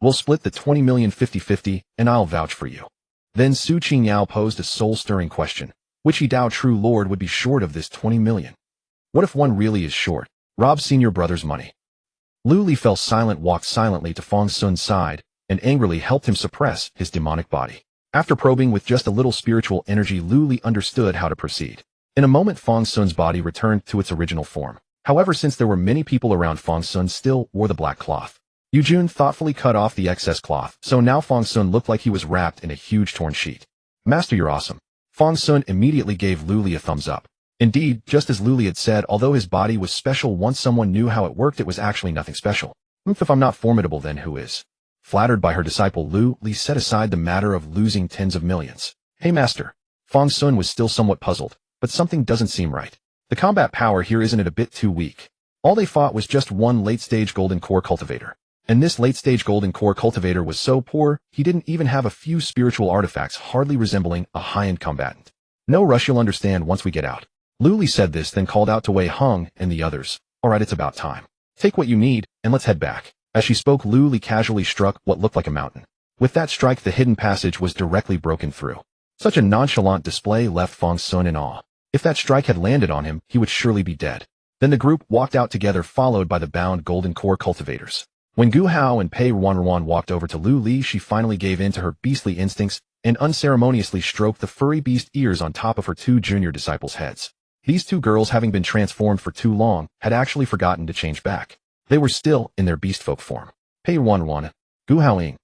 A: We'll split the 20 million 50-50, and I'll vouch for you. Then Su Qingyao posed a soul-stirring question. Which he Dao true lord would be short of this 20 million? What if one really is short? Rob senior brother's money. Lu Li fell silent, walked silently to Fang Xun's side, and angrily helped him suppress his demonic body. After probing with just a little spiritual energy, Lu Li understood how to proceed. In a moment, Fang Xun's body returned to its original form. However, since there were many people around, Fang Xun still wore the black cloth. Yu Jun thoughtfully cut off the excess cloth, so now Fang Xun looked like he was wrapped in a huge torn sheet. Master, you're awesome. Fang Xun immediately gave Lu Li a thumbs up. Indeed, just as Lu Li had said, although his body was special once someone knew how it worked, it was actually nothing special. If I'm not formidable, then who is? Flattered by her disciple, Lu Li set aside the matter of losing tens of millions. Hey master. Fang Xun was still somewhat puzzled, but something doesn't seem right. The combat power here, isn't it a bit too weak? All they fought was just one late-stage golden core cultivator. And this late-stage golden core cultivator was so poor, he didn't even have a few spiritual artifacts, hardly resembling a high-end combatant. No rush, you'll understand once we get out. Lu Li said this, then called out to Wei Heng and the others. Alright, it's about time. Take what you need, and let's head back. As she spoke, Lu Li casually struck what looked like a mountain. With that strike, the hidden passage was directly broken through. Such a nonchalant display left Fang Xun in awe. If that strike had landed on him, he would surely be dead. Then the group walked out together, followed by the bound golden core cultivators. When Gu Hao and Pei Ruanruan walked over to Lu Li, she finally gave in to her beastly instincts and unceremoniously stroked the furry beast ears on top of her two junior disciples' heads. These two girls, having been transformed for too long, had actually forgotten to change back. They were still in their beast folk form. Pei Ruanruan, Gu Haoing.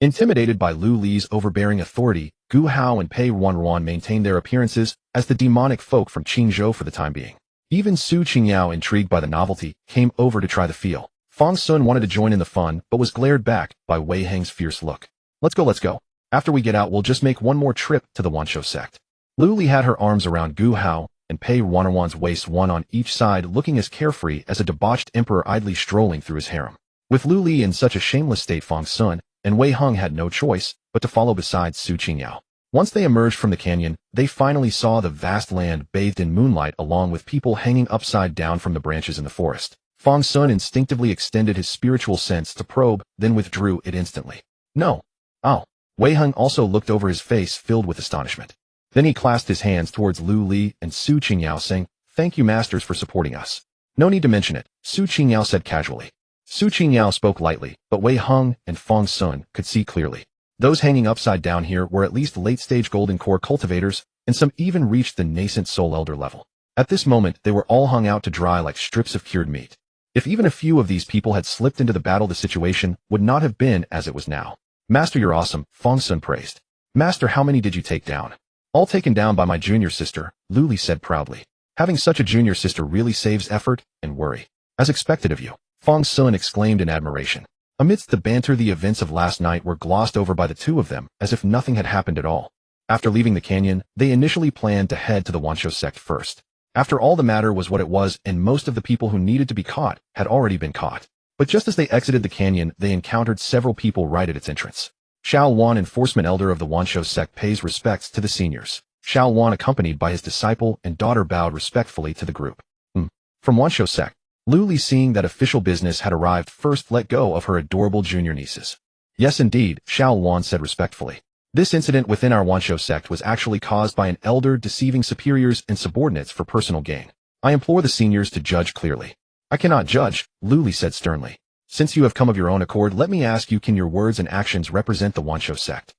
A: Intimidated by Lu Li's overbearing authority, Gu Hao and Pei Ruanruan maintained their appearances as the demonic folk from Qingzhou for the time being. Even Su Qingyao, intrigued by the novelty, came over to try the feel. Fang Xun wanted to join in the fun, but was glared back by Wei Heng's fierce look. Let's go. After we get out, we'll just make one more trip to the Wanshou sect. Lu Li had her arms around Gu Hao and Pei Ruanruan's waist, one on each side, looking as carefree as a debauched emperor idly strolling through his harem. With Lu Li in such a shameless state, Fang Xun and Wei Heng had no choice but to follow beside Su Qingyao. Once they emerged from the canyon, they finally saw the vast land bathed in moonlight, along with people hanging upside down from the branches in the forest. Fang Xun instinctively extended his spiritual sense to probe, then withdrew it instantly. No. Oh. Wei Heng also looked over, his face filled with astonishment. Then he clasped his hands towards Lu Li and Su Qingyao, saying, "Thank you, masters, for supporting us." "No need to mention it," Su Qingyao said casually. Su Qingyao spoke lightly, but Wei Heng and Fang Xun could see clearly. Those hanging upside down here were at least late-stage golden core cultivators, and some even reached the nascent soul elder level. At this moment, they were all hung out to dry like strips of cured meat. If even a few of these people had slipped into the battle, the situation would not have been as it was now. "Master, you're awesome," Fang Xun praised. "Master, how many did you take down?" "All taken down by my junior sister," Lu Li said proudly. "Having such a junior sister really saves effort and worry." "As expected of you," Fang Xun exclaimed in admiration. Amidst the banter, the events of last night were glossed over by the two of them, as if nothing had happened at all. After leaving the canyon, they initially planned to head to the Wanshou sect first. After all, the matter was what it was, and most of the people who needed to be caught had already been caught. But just as they exited the canyon, they encountered several people right at its entrance. Xiao Wan, enforcement elder of the Wanshou sect, pays respects to the seniors. Xiao Wan, accompanied by his disciple and daughter, bowed respectfully to the group. From Wanshou sect. Lu Li, seeing that official business had arrived, first let go of her adorable junior nieces. "Yes, indeed," Xiao Wan said respectfully. "This incident within our Wanshou sect was actually caused by an elder deceiving superiors and subordinates for personal gain. I implore the seniors to judge clearly." "I cannot judge," Lu Li said sternly. "Since you have come of your own accord, let me ask you, can your words and actions represent the Wanshou sect?"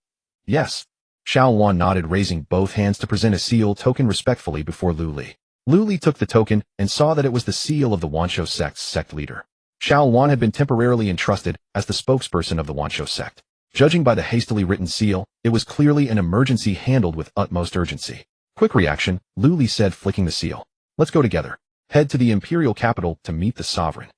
A: "Yes." Xiao Wan nodded, raising both hands to present a seal token respectfully before Lu Li. Lu Li took the token and saw that it was the seal of the Wanshou sect's sect leader. Xiao Wan had been temporarily entrusted as the spokesperson of the Wanshou sect. Judging by the hastily written seal, it was clearly an emergency handled with utmost urgency. "Quick reaction," Lu Li said, flicking the seal. "Let's go together. Head to the imperial capital to meet the sovereign."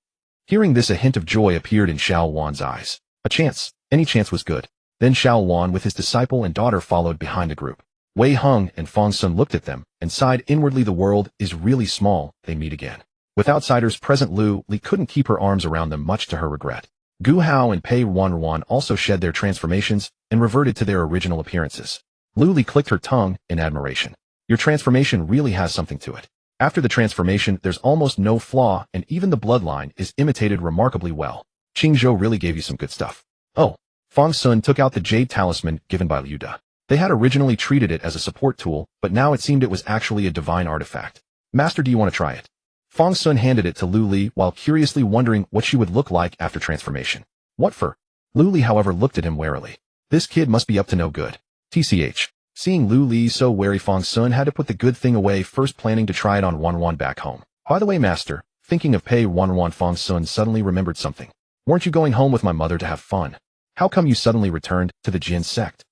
A: Hearing this, a hint of joy appeared in Xiao Wan's eyes. A chance. Any chance was good. Then Xiao Wan with his disciple and daughter followed behind the group. Wei Heng and Fang Xun looked at them and sighed inwardly. The world is really small. They meet again. With outsiders present, Lu Li couldn't keep her arms around them, much to her regret. Gu Hao and Pei Ruanruan also shed their transformations and reverted to their original appearances. Lu Li clicked her tongue in admiration. "Your transformation really has something to it. After the transformation, there's almost no flaw, and even the bloodline is imitated remarkably well. Qingzhou really gave you some good stuff." "Oh, Fang Xun took out the jade talisman given by Liu Da. They had originally treated it as a support tool, but now it seemed it was actually a divine artifact. Master, do you want to try it? Fang Xun handed it to Lu Li while curiously wondering what she would look like after transformation. What for? Lu Li, however, looked at him warily. This kid must be up to no good. TCH. Seeing Lu Li so wary, Fang Xun had to put the good thing away, first planning to try it on Ruanruan back home. By the way, Master, thinking of Pei Ruanruan, Fang Xun suddenly remembered something. Weren't you going home with my mother to have fun? How come you suddenly returned to the Jin sect?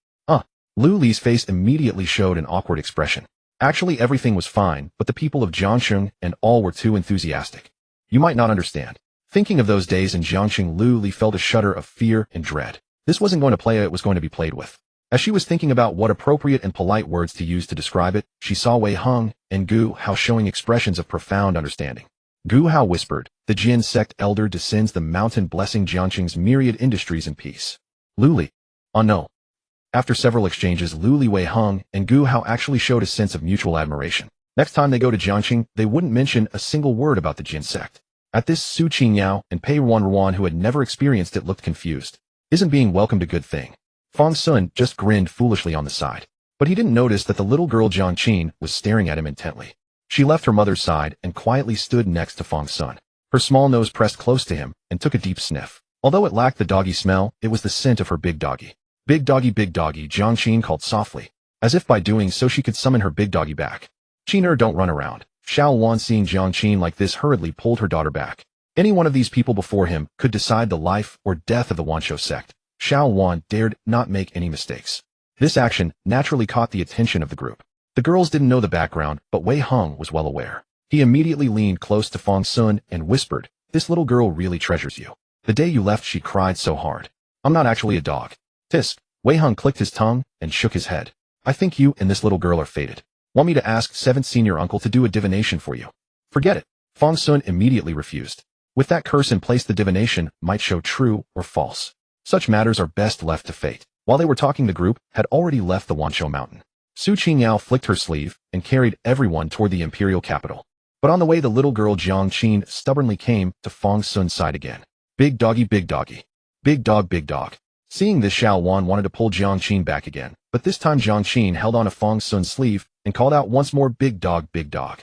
A: Lu Li's face immediately showed an awkward expression. Actually, everything was fine, but the people of Jiangsheng and all were too enthusiastic. You might not understand. Thinking of those days in Jiangsheng, Lu Li felt a shudder of fear and dread. This wasn't going to play, it was going to be played with. As she was thinking about what appropriate and polite words to use to describe it, she saw Wei Heng and Gu Hao showing expressions of profound understanding. Gu Hao whispered, "The Jin sect elder descends the mountain, blessing Jiangsheng's myriad industries in peace." Lu Li. Oh no. After several exchanges, Lu Li, Wei Heng, and Gu Hao actually showed a sense of mutual admiration. Next time they go to Jiangsheng, they wouldn't mention a single word about the Jin sect. At this, Su Qingyao and Pei Ruanruan, who had never experienced it, looked confused. Isn't being welcomed a good thing? Fang Xun just grinned foolishly on the side. But he didn't notice that the little girl Jiang Qin was staring at him intently. She left her mother's side and quietly stood next to Fang Xun. Her small nose pressed close to him and took a deep sniff. Although it lacked the doggy smell, it was the scent of her big doggy. Big doggy, Jiang Qin called softly, as if by doing so she could summon her big doggy back. Qiner, don't run around. Xiao Wan, seeing Jiang Qin like this, hurriedly pulled her daughter back. Any one of these people before him could decide the life or death of the Wanshou sect. Xiao Wan dared not make any mistakes. This action naturally caught the attention of the group. The girls didn't know the background, but Wei Heng was well aware. He immediately leaned close to Fang Xun and whispered, "This little girl really treasures you. The day you left, she cried so hard. I'm not actually a dog." Tisk. Wei Heng clicked his tongue and shook his head. "I think you and this little girl are fated. Want me to ask 7th senior uncle to do a divination for you?" "Forget it." Fang Xun immediately refused. With that curse in place, the divination might show true or false. Such matters are best left to fate. While they were talking, the group had already left the Wanshou mountain. Su Qingyao flicked her sleeve and carried everyone toward the imperial capital. But on the way, the little girl Jiang Qin stubbornly came to Fang Xun's side again. Big doggy, big doggy. Big dog, big dog. Seeing this, Xiao Wan wanted to pull Jiang Qin back again, but this time Jiang Qin held on to Fang Xun's sleeve and called out once more, "Big dog, big dog."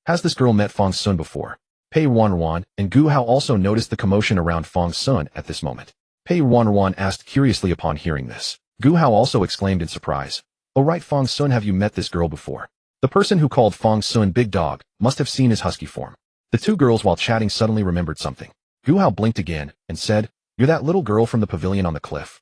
A: Has this girl met Fang Xun before? Pei Ruanruan and Gu Hao also noticed the commotion around Fang Xun at this moment. Pei Ruanruan asked curiously upon hearing this. Gu Hao also exclaimed in surprise, "Oh right, Fang Xun, have you met this girl before?" The person who called Fang Xun big dog must have seen his husky form. The two girls, while chatting, suddenly remembered something. Gu Hao blinked again and said, "You're that little girl from the pavilion on the cliff."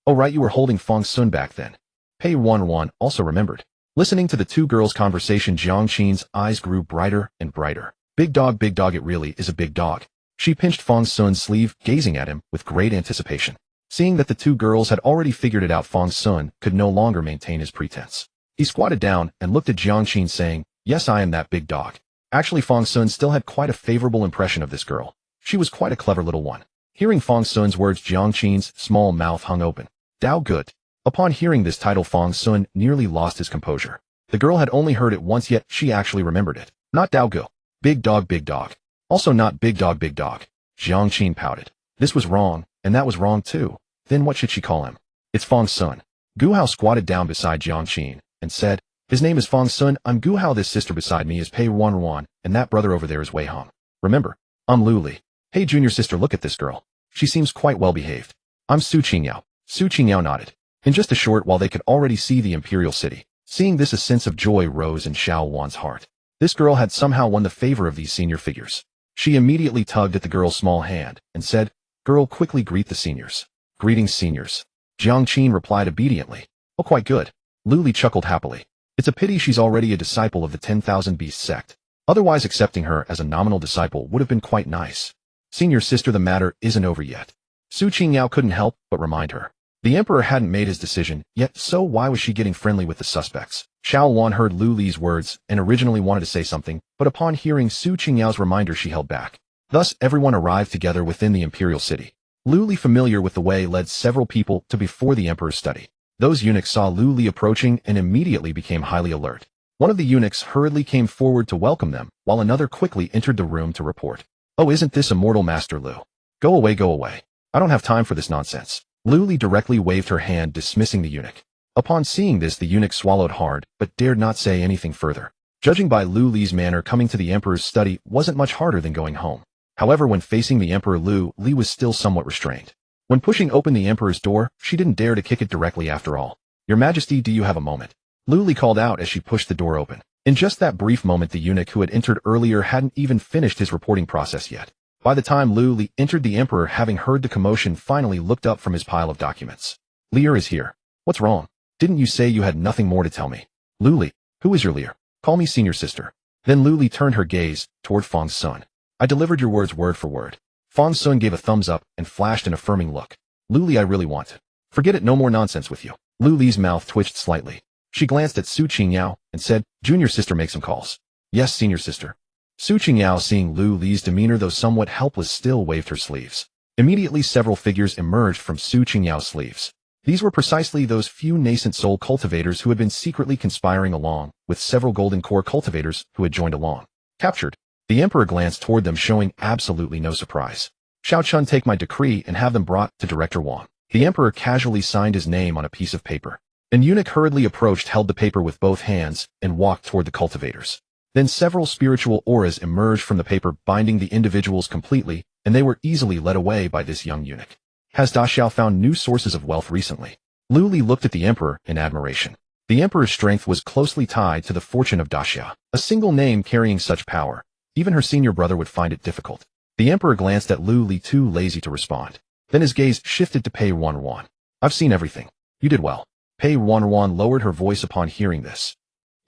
A: "Oh right, you were holding Fang Xun back then." Pei Ruanruan also remembered. Listening to the two girls' conversation, Jiang Qin's eyes grew brighter and brighter. Big dog, it really is a big dog." She pinched Fang Xun's sleeve, gazing at him with great anticipation. Seeing that the two girls had already figured it out, Fang Xun could no longer maintain his pretense. He squatted down and looked at Jiang Qin, saying, "Yes, I am that big dog." Actually, Fang Xun still had quite a favorable impression of this girl. She was quite a clever little one. Hearing Fang Xun's words, Jiang Qin's small mouth hung open. Dao good. Upon hearing this title, Fang Xun nearly lost his composure. The girl had only heard it once, yet she actually remembered it. Not Dao Gu. Big dog, big dog. Also not big dog, big dog. Jiang Qin pouted. This was wrong, and that was wrong too. Then what should she call him? It's Fang Xun. Gu Hao squatted down beside Jiang Qin and said, "His name is Fang Xun. I'm Gu Hao. This sister beside me is Pei Ruanruan, and that brother over there is Wei Heng. Remember, I'm Lu Li. Hey, junior sister, look at this girl. She seems quite well behaved. I'm Su Qingyao." Su Qingyao nodded. In just a short while, they could already see the imperial city. Seeing this, a sense of joy rose in Xiao Wan's heart. This girl had somehow won the favor of these senior figures. She immediately tugged at the girl's small hand and said, "Girl, quickly greet the seniors." "Greetings, seniors." Jiang Qin replied obediently. "Oh, quite good." Lu Li chuckled happily. It's a pity she's already a disciple of the 10,000 Beast sect. Otherwise, accepting her as a nominal disciple would have been quite nice. "Senior sister, the matter isn't over yet." Su Qingyao couldn't help but remind her. The emperor hadn't made his decision yet, so why was she getting friendly with the suspects? Xiao Wan heard Lu Li's words and originally wanted to say something, but upon hearing Su Qingyao's reminder, she held back. Thus, everyone arrived together within the imperial city. Lu Li, familiar with the way, led several people to before the emperor's study. Those eunuchs saw Lu Li approaching and immediately became highly alert. One of the eunuchs hurriedly came forward to welcome them, while another quickly entered the room to report. "Oh, isn't this immortal Master Lu? Go away, go away. I don't have time for this nonsense." Lu Li directly waved her hand, dismissing the eunuch. Upon seeing this, the eunuch swallowed hard, but dared not say anything further. Judging by Lu Li's manner, coming to the emperor's study wasn't much harder than going home. However, when facing the emperor, Lu Li was still somewhat restrained. When pushing open the emperor's door, she didn't dare to kick it directly after all. "Your Majesty, do you have a moment?" Lu Li called out as she pushed the door open. In just that brief moment, the eunuch who had entered earlier hadn't even finished his reporting process yet. By the time Lu Li entered, the emperor, having heard the commotion, finally looked up from his pile of documents. "Lear is here. What's wrong? Didn't you say you had nothing more to tell me?" "Lu Li, who is your Lear? Call me senior sister." Then Lu Li turned her gaze toward Fang Xun. "I delivered your words word for word." Fang Xun gave a thumbs up and flashed an affirming look. "Lu Li, I really want to. Forget it, no more nonsense with you." Lu Li's mouth twitched slightly. She glanced at Su Qingyao and said, "Junior sister, make some calls." "Yes, senior sister." Su Qingyao, seeing Lu Li's demeanor, though somewhat helpless, still waved her sleeves. Immediately, several figures emerged from Su Qingyao's sleeves. These were precisely those few nascent soul cultivators who had been secretly conspiring along with several golden core cultivators who had joined along. Captured. The emperor glanced toward them, showing absolutely no surprise. "Xiao Chun, take my decree and have them brought to Director Wang." The emperor casually signed his name on a piece of paper. An eunuch hurriedly approached, held the paper with both hands, and walked toward the cultivators. Then several spiritual auras emerged from the paper, binding the individuals completely, and they were easily led away by this young eunuch. "Has Da Xiao found new sources of wealth recently?" Lu Li looked at the emperor in admiration. The emperor's strength was closely tied to the fortune of Da Xiao. A single name carrying such power, even her senior brother would find it difficult. The emperor glanced at Lu Li, too lazy to respond. Then his gaze shifted to Pei Ruanruan. "I've seen everything. You did well." Pei Ruanruan lowered her voice upon hearing this.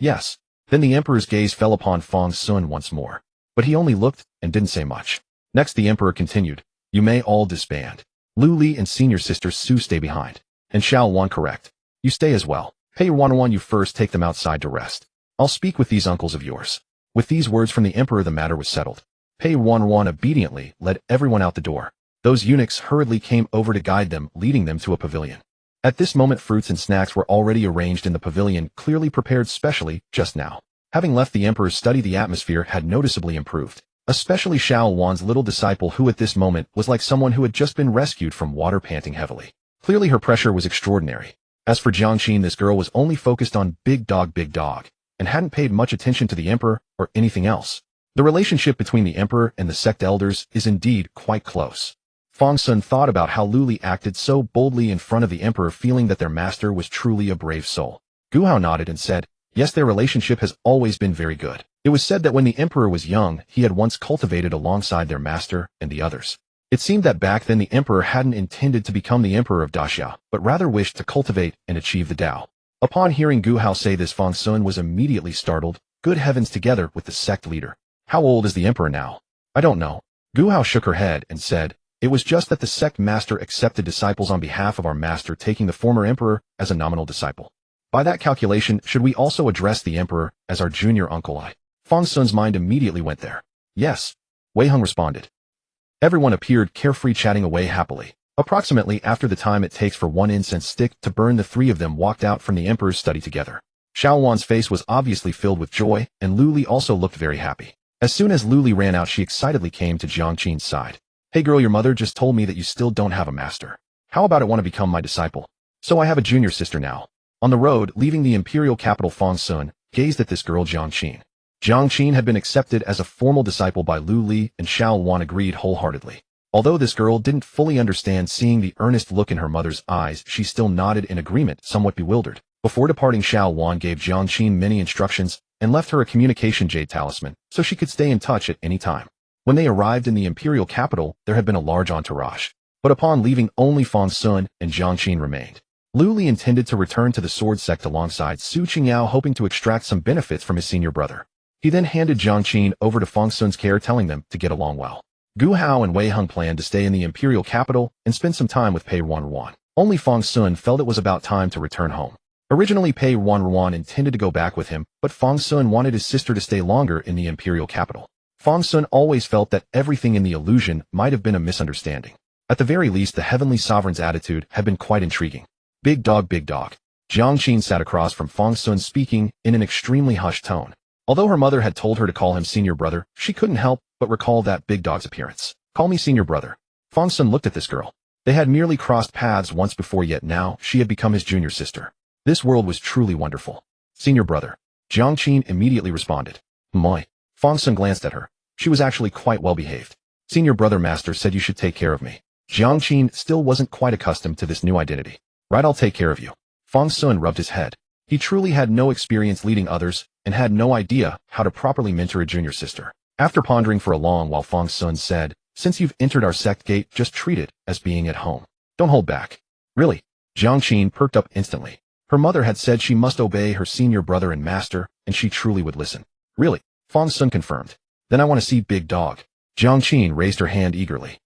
A: "Yes." Then the emperor's gaze fell upon Fang Xun once more. But he only looked and didn't say much. Next, the emperor continued, "You may all disband. Lu Li and senior sister Su stay behind. And Xiao Wan, correct. You stay as well. Pei Ruanruan, you first take them outside to rest. I'll speak with these uncles of yours." With these words from the emperor, the matter was settled. Pei Ruanruan obediently led everyone out the door. Those eunuchs hurriedly came over to guide them, leading them to a pavilion. At this moment, fruits and snacks were already arranged in the pavilion, clearly prepared specially just now. Having left the emperor's study, the atmosphere had noticeably improved. Especially Xiao Wan's little disciple, who at this moment was like someone who had just been rescued from water, panting heavily. Clearly her pressure was extraordinary. As for Jiangqin, this girl was only focused on big dog, and hadn't paid much attention to the emperor or anything else. The relationship between the emperor and the sect elders is indeed quite close. Fang Xun thought about how Lu Li acted so boldly in front of the emperor, feeling that their master was truly a brave soul. Gu Hao nodded and said, "Yes, their relationship has always been very good." It was said that when the emperor was young, he had once cultivated alongside their master and the others. It seemed that back then the emperor hadn't intended to become the emperor of Daxia, but rather wished to cultivate and achieve the Tao. Upon hearing Gu Hao say this, Fang Xun was immediately startled. Good heavens, together with the sect leader. How old is the emperor now? "I don't know." Gu Hao shook her head and said, "It was just that the sect master accepted disciples on behalf of our master, taking the former emperor as a nominal disciple. By that calculation, should we also address the emperor as our junior uncle?" Fang Xun's mind immediately went there. "Yes," Wei Heng responded. Everyone appeared carefree, chatting away happily. Approximately after the time it takes for one incense stick to burn, the three of them walked out from the emperor's study together. Xiao Wan's face was obviously filled with joy, and Lu Li also looked very happy. As soon as Lu Li ran out, she excitedly came to Jiangqin's side. "Hey girl, your mother just told me that you still don't have a master. How about it want to become my disciple? So I have a junior sister now." On the road, leaving the imperial capital, Fang Xun gazed at this girl Jiangqin. Jiangqin had been accepted as a formal disciple by Lu Li, and Xiao Wan agreed wholeheartedly. Although this girl didn't fully understand, seeing the earnest look in her mother's eyes, she still nodded in agreement, somewhat bewildered. Before departing, Xiao Wan gave Jiangqin many instructions and left her a communication jade talisman so she could stay in touch at any time. When they arrived in the imperial capital, there had been a large entourage. But upon leaving, only Fang Xun and Jiangqin remained. Lu Li intended to return to the sword sect alongside Su Qingyao, hoping to extract some benefits from his senior brother. He then handed Jiangqin over to Fang Xun's care, telling them to get along well. Gu Hao and Wei Heng planned to stay in the imperial capital and spend some time with Pei Ruanruan. Only Fang Xun felt it was about time to return home. Originally, Pei Ruanruan intended to go back with him, but Fang Xun wanted his sister to stay longer in the imperial capital. Fang Xun always felt that everything in the illusion might have been a misunderstanding. At the very least, the heavenly sovereign's attitude had been quite intriguing. Big dog, big dog. Jiangqin sat across from Fang Xun, speaking in an extremely hushed tone. Although her mother had told her to call him senior brother, she couldn't help but recall that big dog's appearance. "Call me senior brother." Fang Xun looked at this girl. They had merely crossed paths once before, yet now she had become his junior sister. This world was truly wonderful. Senior brother. Jiang Qin immediately responded. Moi. Fang Xun glanced at her. She was actually quite well behaved. Senior brother master said you should take care of me. Jiang Qin still wasn't quite accustomed to this new identity. Right, I'll take care of you. Fang Xun rubbed his head. He truly had no experience leading others and had no idea how to properly mentor a junior sister. After pondering for a long while, Fang Xun said, since you've entered our sect gate, just treat it as being at home. Don't hold back. Really? Jiang Qin perked up instantly. Her mother had said she must obey her senior brother and master, and she truly would listen. Really? Fang Xun confirmed. Then I want to see Big Dog. Jiang Qin raised her hand eagerly.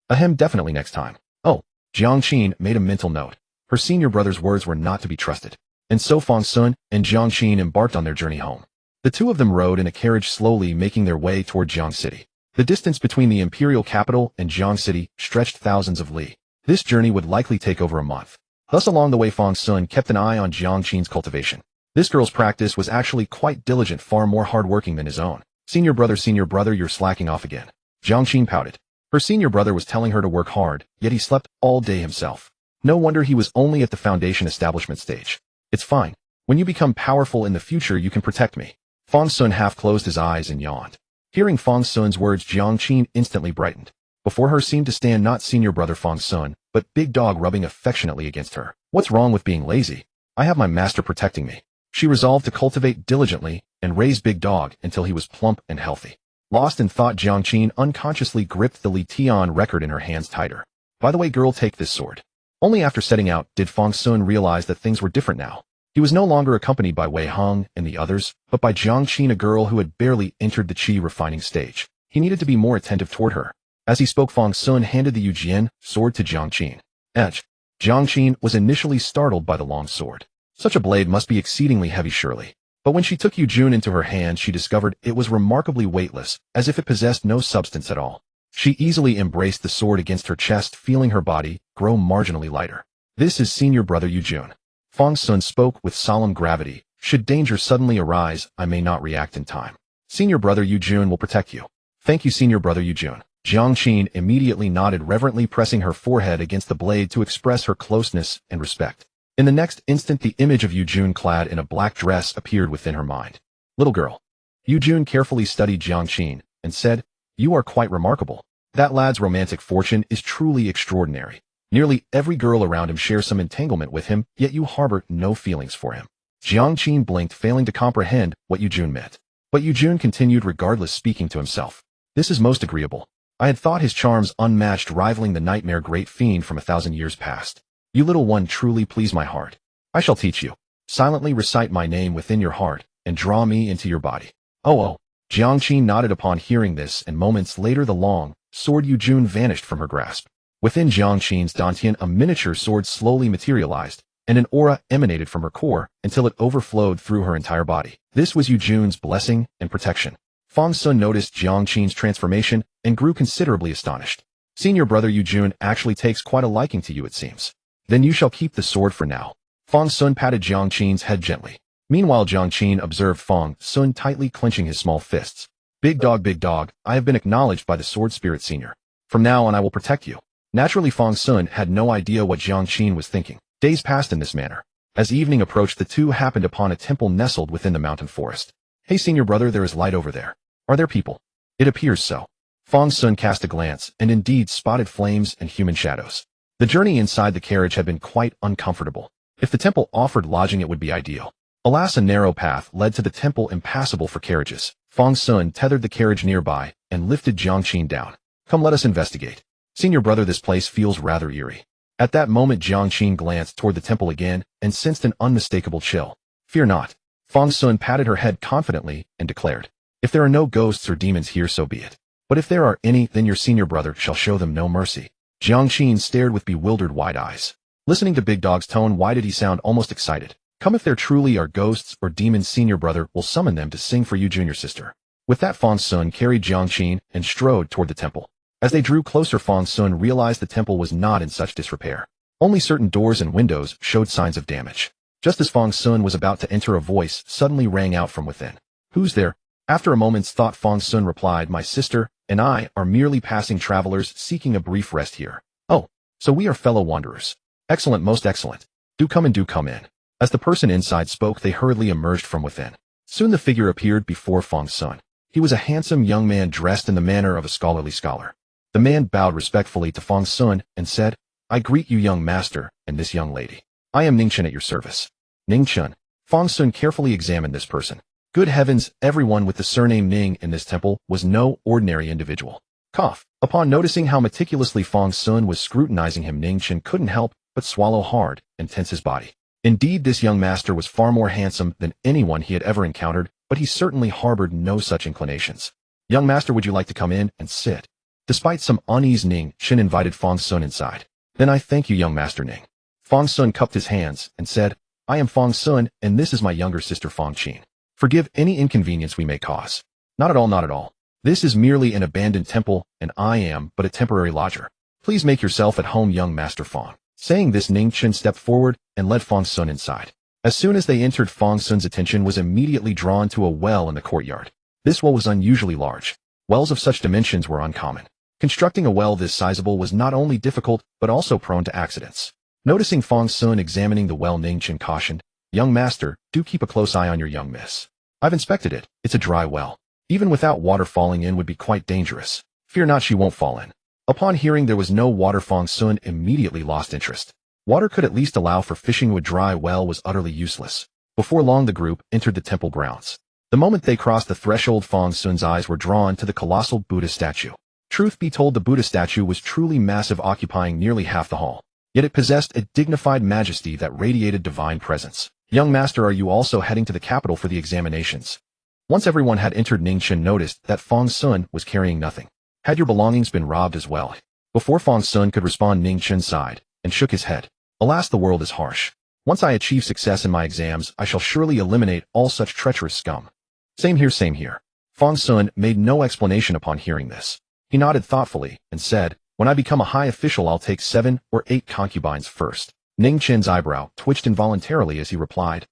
A: Ahem, definitely next time. Oh, Jiang Qin made a mental note. Her senior brother's words were not to be trusted. And so Fang Xun and Jiang Qin embarked on their journey home. The two of them rode in a carriage, slowly making their way toward Jiang City. The distance between the imperial capital and Jiang City stretched thousands of li. This journey would likely take over a month. Thus along the way, Fang Xun kept an eye on Jiang Qin's cultivation. This girl's practice was actually quite diligent, far more hardworking than his own. Senior brother, you're slacking off again. Jiang Qin pouted. Her senior brother was telling her to work hard, yet he slept all day himself. No wonder he was only at the foundation establishment stage. It's fine. When you become powerful in the future, you can protect me. Fang Xun half closed his eyes and yawned. Hearing Fang Xun's words, Jiang Qin instantly brightened. Before her seemed to stand not senior brother Fang Xun, but Big Dog rubbing affectionately against her. What's wrong with being lazy? I have my master protecting me. She resolved to cultivate diligently and raise Big Dog until he was plump and healthy. Lost in thought, Jiang Qin unconsciously gripped the Li Tian record in her hands tighter. By the way, girl, take this sword. Only after setting out did Fang Xun realize that things were different now. He was no longer accompanied by Wei Hong and the others, but by Jiang Qin, a girl who had barely entered the qi refining stage. He needed to be more attentive toward her. As he spoke, Fang Xun handed the Yujian sword to Jiang Qin. Edge. Jiang Qin was initially startled by the long sword. Such a blade must be exceedingly heavy, surely. But when she took Yujun into her hand, she discovered it was remarkably weightless, as if it possessed no substance at all. She easily embraced the sword against her chest, feeling her body grow marginally lighter. This is senior brother Yujun. Fang Xun spoke with solemn gravity. Should danger suddenly arise, I may not react in time. Senior brother Yujun will protect you. Thank you, senior brother Yujun. Jiang Qin immediately nodded, reverently pressing her forehead against the blade to express her closeness and respect. In the next instant, the image of Yujun clad in a black dress appeared within her mind. Little girl. Yujun carefully studied Jiang Qin and said, you are quite remarkable. That lad's romantic fortune is truly extraordinary. Nearly every girl around him shares some entanglement with him, yet you harbor no feelings for him. Jiang Qin blinked, failing to comprehend what Yujun meant. But Yujun continued regardless, speaking to himself. This is most agreeable. I had thought his charms unmatched, rivaling the nightmare great fiend from 1,000 years past. You little one truly please my heart. I shall teach you. Silently recite my name within your heart, and draw me into your body. Oh. Jiang Qin nodded upon hearing this, and moments later the long sword Yujun vanished from her grasp. Within Jiang Qin's dantian, a miniature sword slowly materialized, and an aura emanated from her core until it overflowed through her entire body. This was Yujun's blessing and protection. Fang Xun noticed Jiang Qin's transformation and grew considerably astonished. Senior brother Yujun actually takes quite a liking to you, it seems. Then you shall keep the sword for now. Fang Xun patted Jiang Qin's head gently. Meanwhile, Jiang Qin observed Fang Xun tightly clenching his small fists. Big dog, I have been acknowledged by the sword spirit senior. From now on I will protect you. Naturally, Fang Xun had no idea what Jiang Qin was thinking. Days passed in this manner. As evening approached, the two happened upon a temple nestled within the mountain forest. Hey senior brother, there is light over there. Are there people? It appears so. Fang Xun cast a glance and indeed spotted flames and human shadows. The journey inside the carriage had been quite uncomfortable. If the temple offered lodging, it would be ideal. Alas, a narrow path led to the temple, impassable for carriages. Fang Xun tethered the carriage nearby and lifted Jiang Qin down. Come, let us investigate. Senior brother, this place feels rather eerie. At that moment, Jiang Qin glanced toward the temple again and sensed an unmistakable chill. Fear not. Fang Xun patted her head confidently and declared, if there are no ghosts or demons here, so be it. But if there are any, then your senior brother shall show them no mercy. Jiang Qin stared with bewildered wide eyes. Listening to Big Dog's tone, why did he sound almost excited? Come, if there truly are ghosts or demons, senior brother will summon them to sing for you, junior sister. With that, Fang Xun carried Jiang Qin and strode toward the temple. As they drew closer, Fang Xun realized the temple was not in such disrepair. Only certain doors and windows showed signs of damage. Just as Fang Xun was about to enter, a voice suddenly rang out from within. Who's there? After a moment's thought, Fang Xun replied, my sister and I are merely passing travelers seeking a brief rest here. Oh, So we are fellow wanderers. Excellent, most excellent. Do come in, do come in. As the person inside spoke, they hurriedly emerged from within. Soon the figure appeared before Fang Xun. He was a handsome young man dressed in the manner of a scholarly scholar. The man bowed respectfully to Fang Xun and said, I greet you, young master, and this young lady. I am Ningchen at your service. Ningchen. Fang Xun carefully examined this person. Good heavens, everyone with the surname Ning in this temple was no ordinary individual. Cough. Upon noticing how meticulously Fang Xun was scrutinizing him, Ningchen couldn't help but swallow hard and tense his body. Indeed, this young master was far more handsome than anyone he had ever encountered, but he certainly harbored no such inclinations. Young master, would you like to come in and sit? Despite some unease, Ningchen invited Fang Xun inside. Then I thank you, young master Ning. Fang Xun cupped his hands and said, I am Fang Xun, and this is my younger sister Fang Qin. Forgive any inconvenience we may cause. Not at all, not at all. This is merely an abandoned temple, and I am but a temporary lodger. Please make yourself at home, young master Fang. Saying this, Ningchen stepped forward and led Fang Xun inside. As soon as they entered, Fang Xun's attention was immediately drawn to a well in the courtyard. This well was unusually large. Wells of such dimensions were uncommon. Constructing a well this sizable was not only difficult, but also prone to accidents. Noticing Fang Xun examining the well, Ningchen cautioned, Young master, do keep a close eye on your young miss. I've inspected it. It's a dry well. Even without water falling in would be quite dangerous. Fear not, she won't fall in. Upon hearing there was no water, Fang Xun immediately lost interest. Water could at least allow for fishing. A dry well was utterly useless. Before long the group entered the temple grounds. The moment they crossed the threshold, Fang Xun's eyes were drawn to the colossal Buddha statue. Truth be told, the Buddha statue was truly massive, occupying nearly half the hall. Yet it possessed a dignified majesty that radiated divine presence. Young master, are you also heading to the capital for the examinations? Once everyone had entered, Ningchen noticed that Fang Xun was carrying nothing. Had your belongings been robbed as well? Before Fang Xun could respond, Ningchen sighed and shook his head. Alas, the world is harsh. Once I achieve success in my exams, I shall surely eliminate all such treacherous scum. Same here, same here. Fang Xun made no explanation upon hearing this. He nodded thoughtfully and said, when I become a high official, I'll take 7 or 8 concubines first. Ningchen's eyebrow twitched involuntarily as he replied,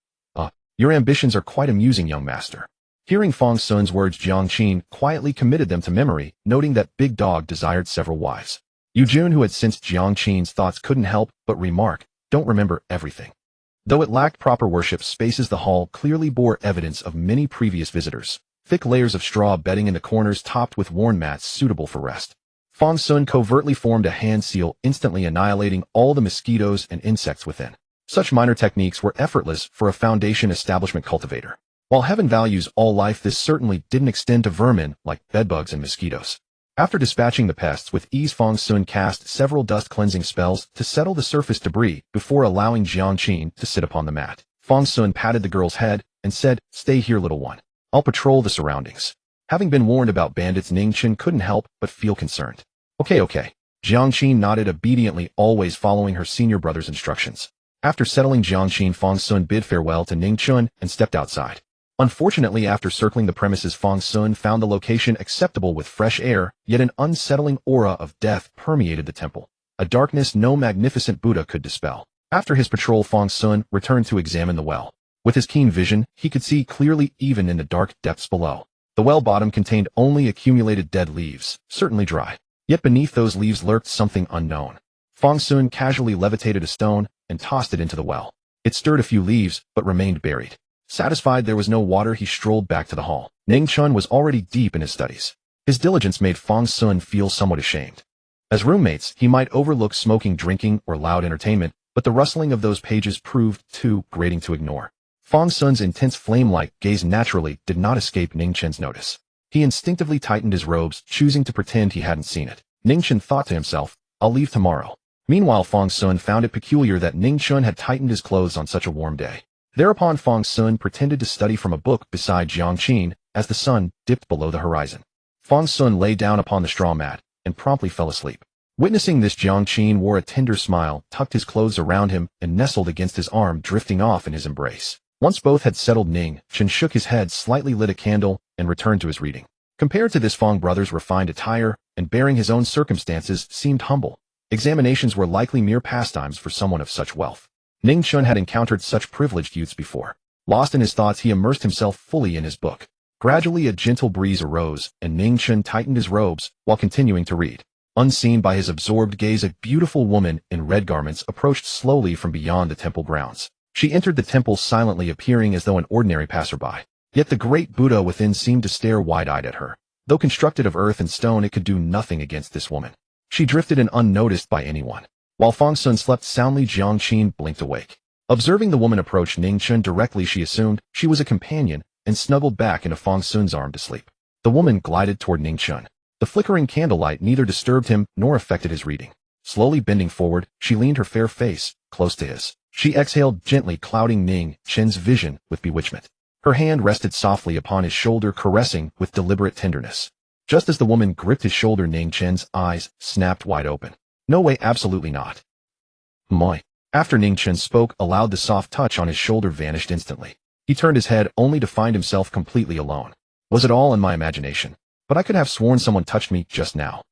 A: your ambitions are quite amusing, young master. Hearing Fang Xun's words, Jiang Qin quietly committed them to memory, noting that Big Dog desired several wives. Yu Jun, who had sensed Jiang Qin's thoughts, couldn't help but remark, don't remember everything. Though it lacked proper worship spaces, the hall clearly bore evidence of many previous visitors. Thick layers of straw bedding in the corners topped with worn mats suitable for rest. Fang Xun covertly formed a hand seal, instantly annihilating all the mosquitoes and insects within. Such minor techniques were effortless for a foundation establishment cultivator. While heaven values all life, this certainly didn't extend to vermin like bedbugs and mosquitoes. After dispatching the pests with ease, Fang Xun cast several dust-cleansing spells to settle the surface debris before allowing Jiang Qin to sit upon the mat. Fang Xun patted the girl's head and said, stay here, little one. I'll patrol the surroundings. Having been warned about bandits, Ningchen couldn't help but feel concerned. Okay. Jiang Qin nodded obediently, always following her senior brother's instructions. After settling Jiang Qin, Fang Xun bid farewell to Ningchen and stepped outside. Unfortunately, after circling the premises, Fang Xun found the location acceptable with fresh air, yet an unsettling aura of death permeated the temple, a darkness no magnificent Buddha could dispel. After his patrol, Fang Xun returned to examine the well. With his keen vision, he could see clearly even in the dark depths below. The well bottom contained only accumulated dead leaves, certainly dry. Yet beneath those leaves lurked something unknown. Fang Xun casually levitated a stone and tossed it into the well. It stirred a few leaves, but remained buried. Satisfied there was no water, he strolled back to the hall. Ningchen was already deep in his studies. His diligence made Fang Xun feel somewhat ashamed. As roommates, he might overlook smoking, drinking, or loud entertainment, but the rustling of those pages proved too grating to ignore. Fang Xun's intense flame-like gaze naturally did not escape Ningchen's notice. He instinctively tightened his robes, choosing to pretend he hadn't seen it. Ningchen thought to himself, I'll leave tomorrow. Meanwhile, Fang Xun found it peculiar that Ningchen had tightened his clothes on such a warm day. Thereupon Fang Xun pretended to study from a book beside Jiang Qin as the sun dipped below the horizon. Fang Xun lay down upon the straw mat and promptly fell asleep. Witnessing this, Jiang Qin wore a tender smile, tucked his clothes around him, and nestled against his arm, drifting off in his embrace. Once both had settled, Ningchen shook his head, slightly lit a candle, and returned to his reading. Compared to this, Fang brother's refined attire and bearing his own circumstances seemed humble. Examinations were likely mere pastimes for someone of such wealth. Ningchen had encountered such privileged youths before. Lost in his thoughts, he immersed himself fully in his book. Gradually a gentle breeze arose, and Ningchen tightened his robes while continuing to read. Unseen by his absorbed gaze, a beautiful woman in red garments approached slowly from beyond the temple grounds. She entered the temple silently, appearing as though an ordinary passerby. Yet the great Buddha within seemed to stare wide-eyed at her. Though constructed of earth and stone, it could do nothing against this woman. She drifted in unnoticed by anyone. While Fang Xun slept soundly, Jiang Qin blinked awake. Observing the woman approach Ning Chun directly, she assumed she was a companion and snuggled back into Fang Xun's arm to sleep. The woman glided toward Ning Chun. The flickering candlelight neither disturbed him nor affected his reading. Slowly bending forward, she leaned her fair face close to his. She exhaled gently, clouding Ning Chun's vision with bewitchment. Her hand rested softly upon his shoulder, caressing with deliberate tenderness. Just as the woman gripped his shoulder, Ning Chun's eyes snapped wide open. No way, absolutely not. Moi. After Ning Chun spoke aloud, the soft touch on his shoulder vanished instantly. He turned his head only to find himself completely alone. Was it all in my imagination? But I could have sworn someone touched me just now.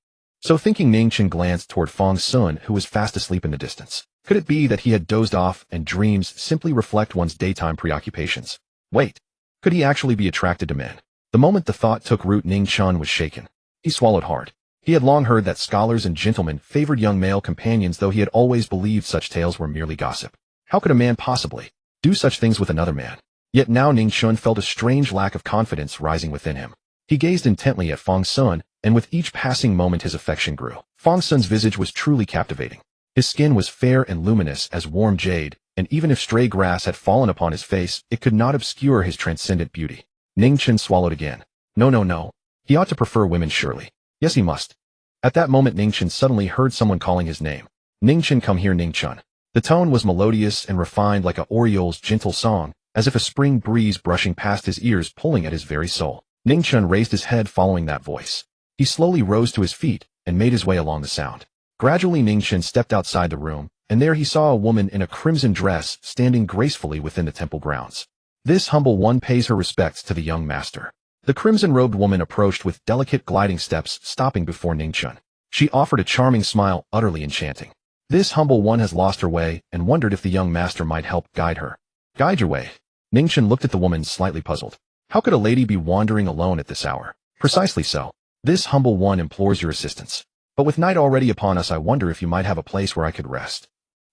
A: So thinking, Ning Chun glanced toward Fang Xun, who was fast asleep in the distance. Could it be that he had dozed off and dreams simply reflect one's daytime preoccupations? Wait, could he actually be attracted to men? The moment the thought took root, Ning Chun was shaken. He swallowed hard. He had long heard that scholars and gentlemen favored young male companions, though he had always believed such tales were merely gossip. How could a man possibly do such things with another man? Yet now Ning Chun felt a strange lack of confidence rising within him. He gazed intently at Fang Xun, and with each passing moment his affection grew. Fang Xun's visage was truly captivating. His skin was fair and luminous as warm jade, and even if stray grass had fallen upon his face, it could not obscure his transcendent beauty. Ning Chun swallowed again. No. He ought to prefer women, surely. Yes, he must. At that moment, Ning Chun suddenly heard someone calling his name. Ning Chun, come here, Ning Chun. The tone was melodious and refined like a oriole's gentle song, as if a spring breeze brushing past his ears, pulling at his very soul. Ning Chun raised his head following that voice. He slowly rose to his feet and made his way along the sound. Gradually, Ning Chun stepped outside the room, and there he saw a woman in a crimson dress standing gracefully within the temple grounds. This humble one pays her respects to the young master. The crimson-robed woman approached with delicate gliding steps, stopping before Ning Chun. She offered a charming smile, utterly enchanting. This humble one has lost her way and wondered if the young master might help guide her. Guide your way? Ning Chun looked at the woman, slightly puzzled. How could a lady be wandering alone at this hour? Precisely so. This humble one implores your assistance. But with night already upon us, I wonder if you might have a place where I could rest.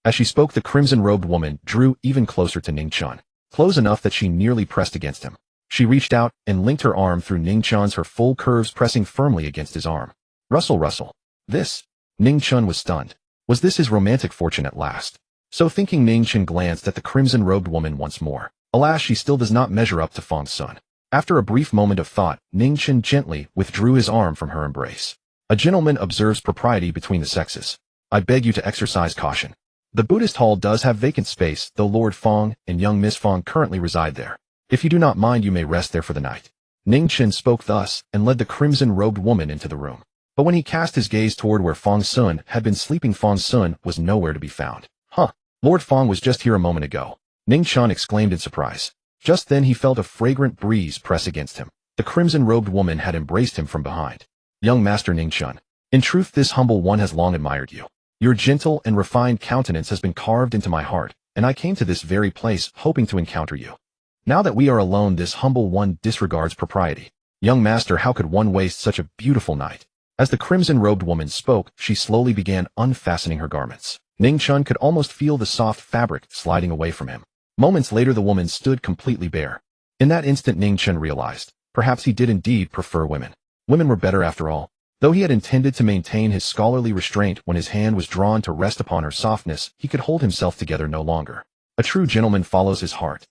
A: As she spoke, the crimson-robed woman drew even closer to Ning Chun, close enough that she nearly pressed against him. She reached out and linked her arm through Ning Chun's, her full curves pressing firmly against his arm. Rustle. This? Ning Chun was stunned. Was this his romantic fortune at last? So thinking, Ning Chun glanced at the crimson-robed woman once more. Alas, she still does not measure up to Fang Xun. After a brief moment of thought, Ning Chun gently withdrew his arm from her embrace. A gentleman observes propriety between the sexes. I beg you to exercise caution. The Buddhist hall does have vacant space, though Lord Fang and young Miss Fang currently reside there. If you do not mind, you may rest there for the night. Ning Chun spoke thus and led the crimson-robed woman into the room. But when he cast his gaze toward where Fang Xun had been sleeping, Fang Xun was nowhere to be found. Huh! Lord Fang was just here a moment ago. Ning Chun exclaimed in surprise. Just then he felt a fragrant breeze press against him. The crimson-robed woman had embraced him from behind. Young Master Ning Chun, in truth this humble one has long admired you. Your gentle and refined countenance has been carved into my heart, and I came to this very place hoping to encounter you. Now that we are alone, this humble one disregards propriety. Young Master, how could one waste such a beautiful night? As the crimson-robed woman spoke, she slowly began unfastening her garments. Ning Chun could almost feel the soft fabric sliding away from him. Moments later, the woman stood completely bare. In that instant, Ning Chun realized, perhaps he did indeed prefer women. Women were better after all. Though he had intended to maintain his scholarly restraint, when his hand was drawn to rest upon her softness, he could hold himself together no longer. A true gentleman follows his heart.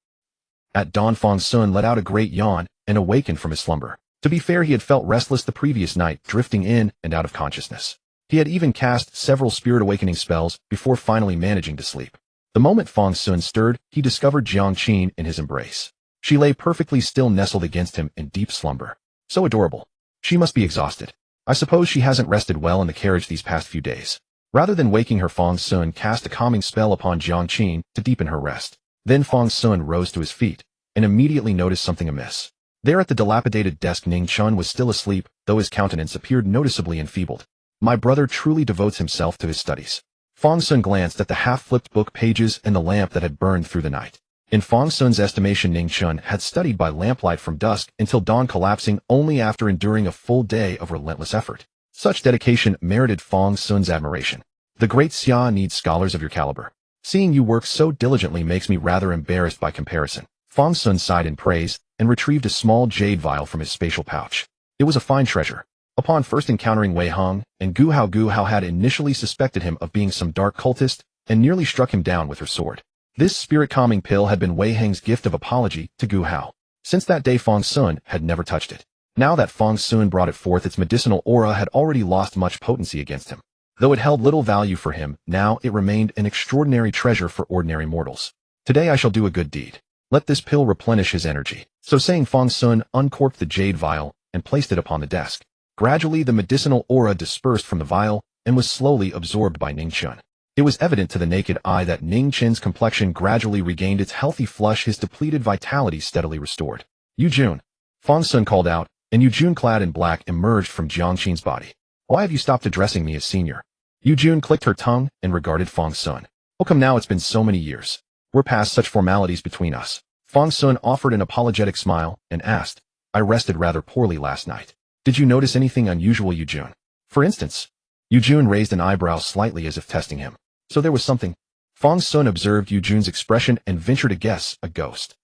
A: At dawn, Fang Xun let out a great yawn and awakened from his slumber. To be fair, he had felt restless the previous night, drifting in and out of consciousness. He had even cast several spirit-awakening spells before finally managing to sleep. The moment Fang Xun stirred, he discovered Jiang Qin in his embrace. She lay perfectly still, nestled against him in deep slumber. So adorable. She must be exhausted. I suppose she hasn't rested well in the carriage these past few days. Rather than waking her, Fang Xun cast a calming spell upon Jiang Qin to deepen her rest. Then Fang Xun rose to his feet and immediately noticed something amiss. There at the dilapidated desk, Ning Chun was still asleep, though his countenance appeared noticeably enfeebled. My brother truly devotes himself to his studies. Fang Xun glanced at the half-flipped book pages and the lamp that had burned through the night. In Fang Xun's estimation, Ning Chun had studied by lamplight from dusk until dawn, collapsing only after enduring a full day of relentless effort. Such dedication merited Fang Xun's admiration. The great Xia needs scholars of your caliber. Seeing you work so diligently makes me rather embarrassed by comparison. Fang Xun sighed in praise and retrieved a small jade vial from his spatial pouch. It was a fine treasure. Upon first encountering Wei Hong, and Gu Hao had initially suspected him of being some dark cultist and nearly struck him down with her sword. This spirit-calming pill had been Wei Heng's gift of apology to Gu Hao. Since that day Fang Xun had never touched it. Now that Fang Xun brought it forth, its medicinal aura had already lost much potency against him. Though it held little value for him, now it remained an extraordinary treasure for ordinary mortals. Today I shall do a good deed. Let this pill replenish his energy. So saying, Fang Xun uncorked the jade vial and placed it upon the desk. Gradually the medicinal aura dispersed from the vial and was slowly absorbed by Ning Chun. It was evident to the naked eye that Ning Chen's complexion gradually regained its healthy flush, his depleted vitality steadily restored. Yu Jun, Fang Xun called out, and Yu Jun clad in black emerged from Jiang Qin's body. Why have you stopped addressing me as senior? Yu Jun clicked her tongue and regarded Fang Xun. How come now? It's been so many years. We're past such formalities between us. Fang Xun offered an apologetic smile and asked, I rested rather poorly last night. Did you notice anything unusual, Yu Jun? For instance? Yu Jun raised an eyebrow slightly as if testing him. So there was something. Fang Xun observed Yu Jun's expression and ventured a guess, a ghost.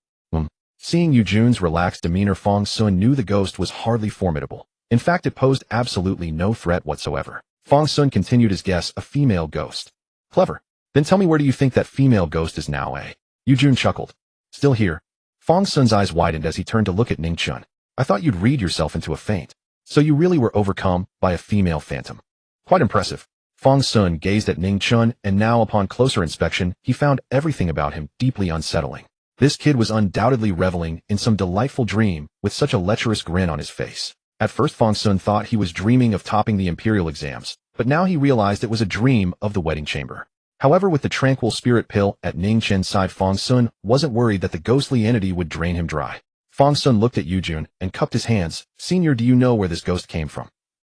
A: Seeing Yu Jun's relaxed demeanor, Fang Xun knew the ghost was hardly formidable. In fact, it posed absolutely no threat whatsoever. Fang Xun continued his guess, a female ghost. Clever. Then tell me, where do you think that female ghost is now, eh? Yu Jun chuckled. Still here. Fang Xun's eyes widened as he turned to look at Ning Chun. I thought you'd read yourself into a faint. So you really were overcome by a female phantom. Quite impressive. Fang Xun gazed at Ning Chun, and now upon closer inspection, he found everything about him deeply unsettling. This kid was undoubtedly reveling in some delightful dream with such a lecherous grin on his face. At first Fang Xun thought he was dreaming of topping the imperial exams, but now he realized it was a dream of the wedding chamber. However, with the tranquil spirit pill at Ning Chen's side, Fang Xun wasn't worried that the ghostly entity would drain him dry. Fang Xun looked at Yu Jun and cupped his hands. Senior, do you know where this ghost came from?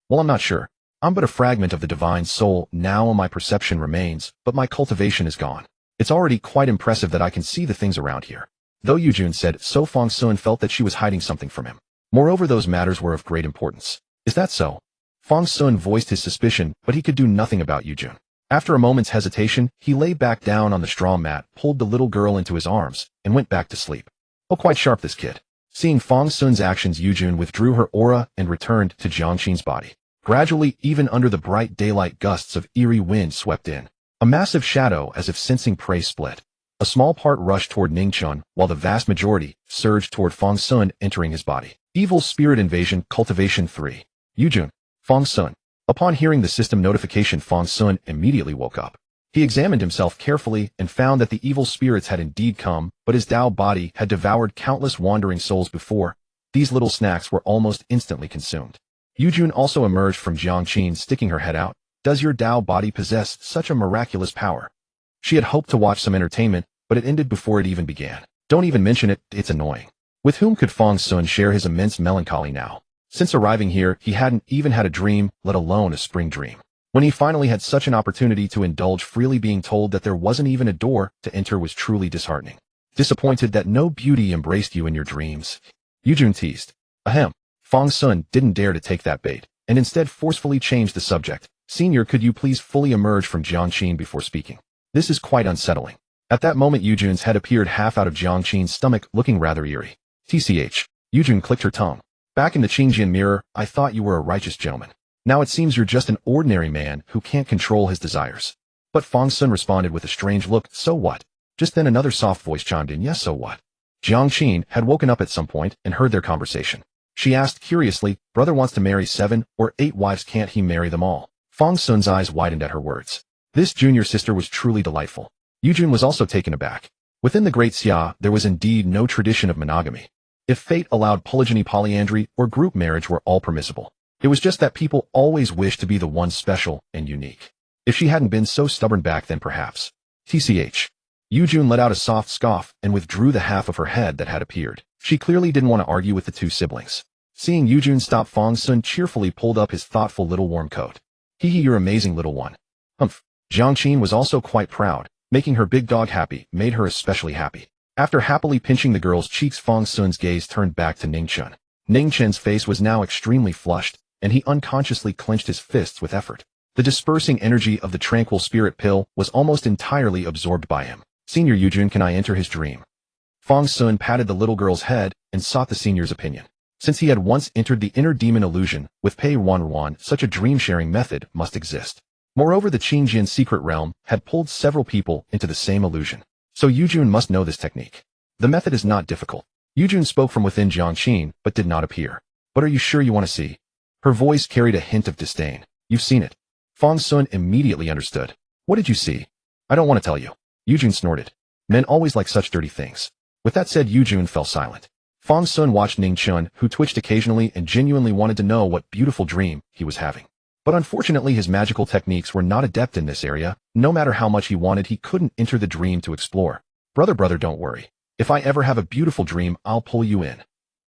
A: Well, I'm not sure. I'm but a fragment of the divine soul. Now my perception remains, but my cultivation is gone. It's already quite impressive that I can see the things around here. Though Yu Jun said so, Fang Xun felt that she was hiding something from him. Moreover, those matters were of great importance. Is that so? Fang Xun voiced his suspicion, but he could do nothing about Yu Jun. After a moment's hesitation, he lay back down on the straw mat, pulled the little girl into his arms, and went back to sleep. Oh, quite sharp, this kid. Seeing Fang Xun's actions, Yu Jun withdrew her aura and returned to Jiang Qin's body. Gradually, even under the bright daylight, gusts of eerie wind swept in. A massive shadow, as if sensing prey, split. A small part rushed toward Ning Chun, while the vast majority surged toward Fang Xun, entering his body. Evil Spirit Invasion, Cultivation 3. Yu Jun, Fang Xun. Upon hearing the system notification, Fang Xun immediately woke up. He examined himself carefully and found that the evil spirits had indeed come, but his Dao body had devoured countless wandering souls before. These little snacks were almost instantly consumed. Yu Jun also emerged from Jiang Qin, sticking her head out. Does your Dao body possess such a miraculous power? She had hoped to watch some entertainment, but it ended before it even began. Don't even mention it, it's annoying. With whom could Fang Xun share his immense melancholy now? Since arriving here, he hadn't even had a dream, let alone a spring dream. When he finally had such an opportunity to indulge freely, being told that there wasn't even a door to enter was truly disheartening. Disappointed that no beauty embraced you in your dreams, Yu Jun teased. Ahem. Fang Xun didn't dare to take that bait, and instead forcefully changed the subject. Senior, could you please fully emerge from Jiang Qin before speaking? This is quite unsettling. At that moment, Yu Jun's head appeared half out of Jiang Qin's stomach, looking rather eerie. TCH. Yu Jun clicked her tongue. Back in the Qingjian mirror, I thought you were a righteous gentleman. Now it seems you're just an ordinary man who can't control his desires. But Fang Xun responded with a strange look. So what? Just then another soft voice chimed in. Yes, so what? Jiang Qin had woken up at some point and heard their conversation. She asked curiously, brother wants to marry 7 or 8 wives, can't he marry them all? Fang Xun's eyes widened at her words. This junior sister was truly delightful. Yu Jun was also taken aback. Within the great Xia, there was indeed no tradition of monogamy. If fate allowed polygyny, polyandry, or group marriage were all permissible. It was just that people always wished to be the one special and unique. If she hadn't been so stubborn back then, perhaps. TCH. Yu Jun let out a soft scoff and withdrew the half of her head that had appeared. She clearly didn't want to argue with the two siblings. Seeing Yu Jun stop, Fang Xun cheerfully pulled up his thoughtful little warm coat. Hee hee, you're amazing, little one. Humph. Jiang Qin was also quite proud. Making her big dog happy made her especially happy. After happily pinching the girl's cheeks, Fang Xun's gaze turned back to Ning Chun. Ning Chen's face was now extremely flushed, and he unconsciously clenched his fists with effort. The dispersing energy of the tranquil spirit pill was almost entirely absorbed by him. Senior Yujun, can I enter his dream? Fang Xun patted the little girl's head and sought the senior's opinion. Since he had once entered the inner demon illusion with Pei Ruanruan, such a dream-sharing method must exist. Moreover, the Qingjin secret realm had pulled several people into the same illusion. So Yujun must know this technique. The method is not difficult. Yujun spoke from within Jiangqin, but did not appear. But are you sure you want to see? Her voice carried a hint of disdain. You've seen it. Fang Xun immediately understood. What did you see? I don't want to tell you. Yujun snorted. Men always like such dirty things. With that said, Yujun fell silent. Fang Xun watched Ningchen, who twitched occasionally and genuinely wanted to know what beautiful dream he was having. But unfortunately his magical techniques were not adept in this area. No matter how much he wanted, he couldn't enter the dream to explore. Brother, don't worry. If I ever have a beautiful dream, I'll pull you in.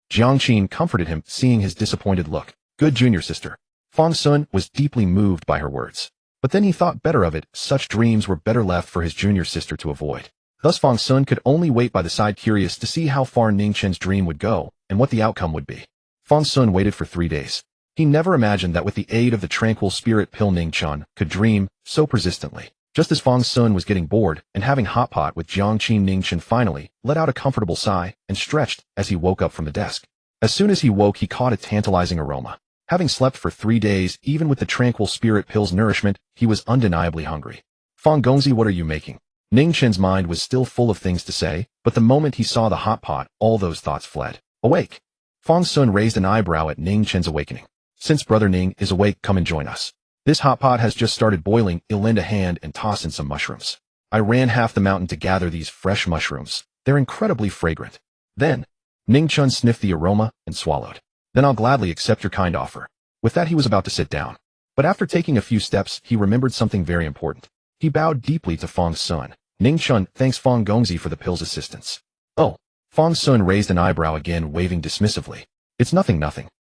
A: Jiangqin comforted him, seeing his disappointed look. Good junior sister. Fang Xun was deeply moved by her words. But then he thought better of it. Such dreams were better left for his junior sister to avoid. Thus Fang Xun could only wait by the side, curious to see how far Ningchen's dream would go and what the outcome would be. Fang Xun waited for 3 days. He never imagined that with the aid of the tranquil spirit pill Ningchen could dream so persistently. Just as Fang Xun was getting bored and having hot pot with Jiangqin, Ningchen finally let out a comfortable sigh and stretched as he woke up from the desk. As soon as he woke, he caught a tantalizing aroma. Having slept for 3 days, even with the tranquil spirit pill's nourishment, he was undeniably hungry. Fang Gongzi, what are you making? Ningchen's mind was still full of things to say, but the moment he saw the hot pot, all those thoughts fled. Awake! Fang Xun raised an eyebrow at Ningchen's awakening. Since Brother Ning is awake, come and join us. This hot pot has just started boiling. I'll lend a hand and toss in some mushrooms. I ran half the mountain to gather these fresh mushrooms. They're incredibly fragrant. Then, Ningchen sniffed the aroma and swallowed. Then I'll gladly accept your kind offer. With that, he was about to sit down. But after taking a few steps, he remembered something very important. He bowed deeply to Fang Xun. Ningchen, thanks Fang Gongzi for the pill's assistance. Oh. Fang Xun raised an eyebrow again, waving dismissively. It's nothing.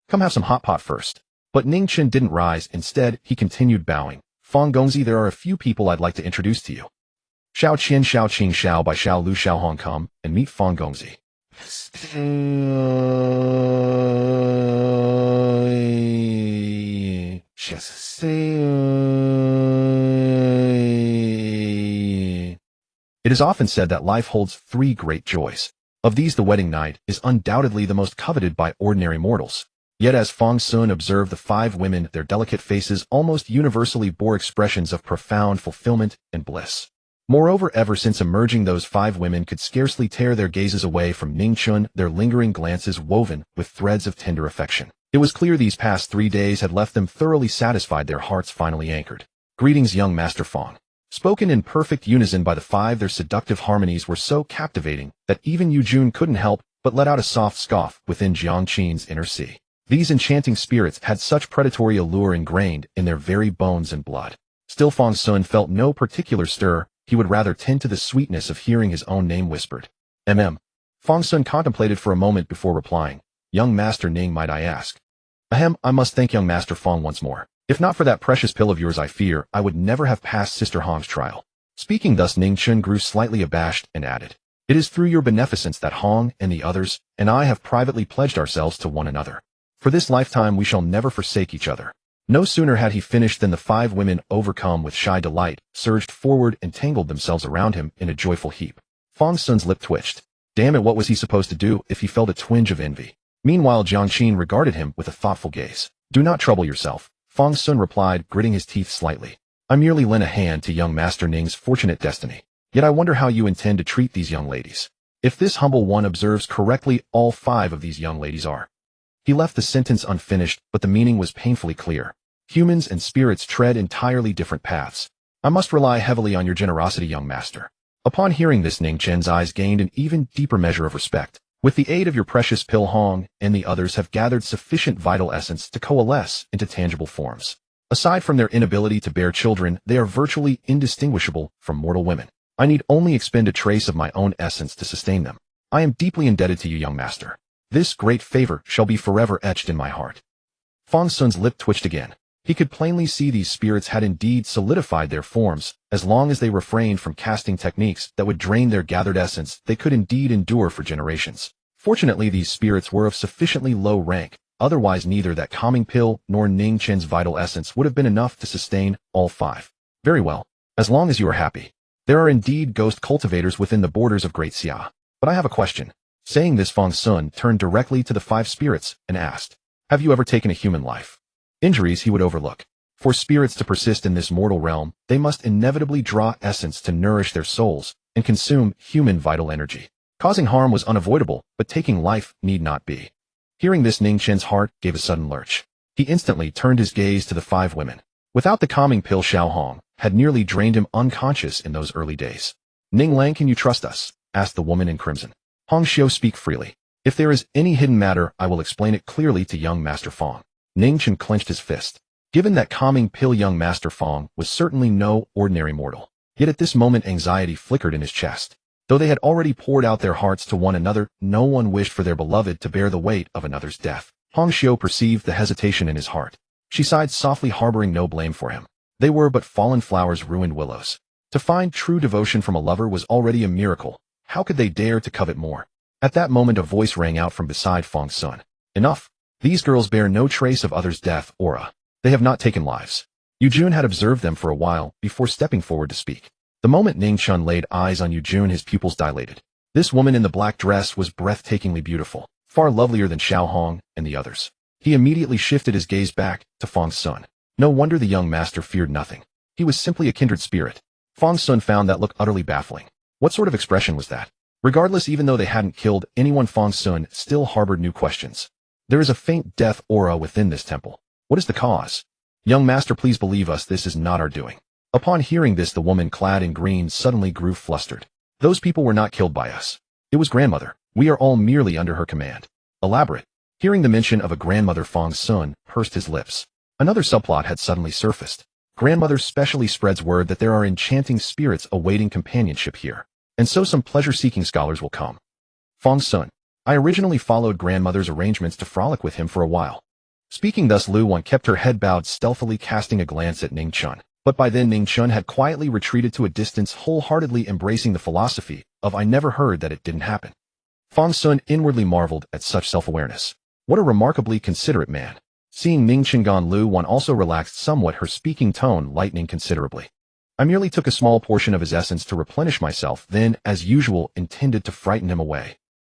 A: Come have some hot pot first. But Ningchen didn't rise. Instead, he continued bowing. Fang Gongzi, there are a few people I'd like to introduce to you. Xiao Qian Xiao Qing Xiao by Xiao Lu Xiao Hong come and meet Fang Gongzi. It is often said that life holds 3 great joys. Of these, the wedding night is undoubtedly the most coveted by ordinary mortals. Yet as Fang Xun observed the 5 women, their delicate faces almost universally bore expressions of profound fulfillment and bliss. Moreover, ever since emerging, those 5 women could scarcely tear their gazes away from Ningchen, their lingering glances woven with threads of tender affection. It was clear these past 3 days had left them thoroughly satisfied, their hearts finally anchored. Greetings, young Master Fang. Spoken in perfect unison by the 5, their seductive harmonies were so captivating that even Yujun couldn't help but let out a soft scoff within Jiangqin's inner sea. These enchanting spirits had such predatory allure ingrained in their very bones and blood. Still, Fang Xun felt no particular stir. He would rather tend to the sweetness of hearing his own name whispered. Fang Xun contemplated for a moment before replying. Young Master Ning, might I ask? I must thank young Master Fang once more. If not for that precious pill of yours, I fear I would never have passed Sister Hong's trial. Speaking thus, Ningchen grew slightly abashed and added, It is through your beneficence that Hong and the others and I have privately pledged ourselves to one another. For this lifetime we shall never forsake each other. No sooner had he finished than the 5 women, overcome with shy delight, surged forward and tangled themselves around him in a joyful heap. Fang Xun's lip twitched. Damn it, what was he supposed to do if he felt a twinge of envy? Meanwhile, Jiangqin regarded him with a thoughtful gaze. Do not trouble yourself, Fang Xun replied, gritting his teeth slightly. I merely lent a hand to young Master Ning's fortunate destiny. Yet I wonder how you intend to treat these young ladies. If this humble one observes correctly, all 5 of these young ladies are. He left the sentence unfinished, but the meaning was painfully clear. Humans and spirits tread entirely different paths. I must rely heavily on your generosity, young master. Upon hearing this, Ningchen's eyes gained an even deeper measure of respect. With the aid of your precious pill, Hong and the others have gathered sufficient vital essence to coalesce into tangible forms. Aside from their inability to bear children, they are virtually indistinguishable from mortal women. I need only expend a trace of my own essence to sustain them. I am deeply indebted to you, young master. This great favor shall be forever etched in my heart. Fang Xun's lip twitched again. He could plainly see these spirits had indeed solidified their forms. As long as they refrained from casting techniques that would drain their gathered essence, they could indeed endure for generations. Fortunately, these spirits were of sufficiently low rank Otherwise neither that calming pill nor Ning Chen's vital essence would have been enough to sustain all 5. Very well. As long as you are happy. There are indeed ghost cultivators within the borders of Great Xia. But I have a question. Saying this, Fang Xun turned directly to the 5 spirits and asked, have you ever taken a human life? Injuries he would overlook. For spirits to persist in this mortal realm, they must inevitably draw essence to nourish their souls and consume human vital energy. Causing harm was unavoidable, but taking life need not be. Hearing this, Ning Chen's heart gave a sudden lurch. He instantly turned his gaze to the 5 women. Without the calming pill, Xiao Hong had nearly drained him unconscious in those early days. Ning Lang, can you trust us? Asked the woman in crimson. Hong Xiu, speak freely. If there is any hidden matter, I will explain it clearly to young Master Fang. Ning Chen clenched his fist. Given that calming pill, young Master Fang was certainly no ordinary mortal. Yet at this moment anxiety flickered in his chest. Though they had already poured out their hearts to one another, no one wished for their beloved to bear the weight of another's death. Hong Xiu perceived the hesitation in his heart. She sighed softly, harboring no blame for him. They were but fallen flowers, ruined willows. To find true devotion from a lover was already a miracle. How could they dare to covet more? At that moment a voice rang out from beside Fang Xun. Enough. These girls bear no trace of others' death aura. They have not taken lives. Yujun had observed them for a while before stepping forward to speak. The moment Ning Chun laid eyes on Yujun, his pupils dilated. This woman in the black dress was breathtakingly beautiful, far lovelier than Xiao Hong and the others. He immediately shifted his gaze back to Fang Xun. No wonder the young master feared nothing. He was simply a kindred spirit. Fang Xun found that look utterly baffling. What sort of expression was that? Regardless, even though they hadn't killed anyone, Fang Xun still harbored new questions. There is a faint death aura within this temple. What is the cause? Young master, please believe us, this is not our doing. Upon hearing this, the woman clad in green suddenly grew flustered. Those people were not killed by us. It was grandmother. We are all merely under her command. Elaborate. Hearing the mention of a grandmother, Fang Xun pursed his lips. Another subplot had suddenly surfaced. Grandmother specially spreads word that there are enchanting spirits awaiting companionship here, and so some pleasure-seeking scholars will come. Fang Xun. I originally followed grandmother's arrangements to frolic with him for a while. Speaking thus, Lu Wan kept her head bowed, stealthily casting a glance at Ning Chun. But by then Ning Chun had quietly retreated to a distance, wholeheartedly embracing the philosophy of I never heard that it didn't happen. Fang Xun inwardly marveled at such self-awareness. What a remarkably considerate man. Seeing Ning Chun gone, Lu Wan also relaxed somewhat, her speaking tone lightening considerably. I merely took a small portion of his essence to replenish myself, then, as usual, intended to frighten him away.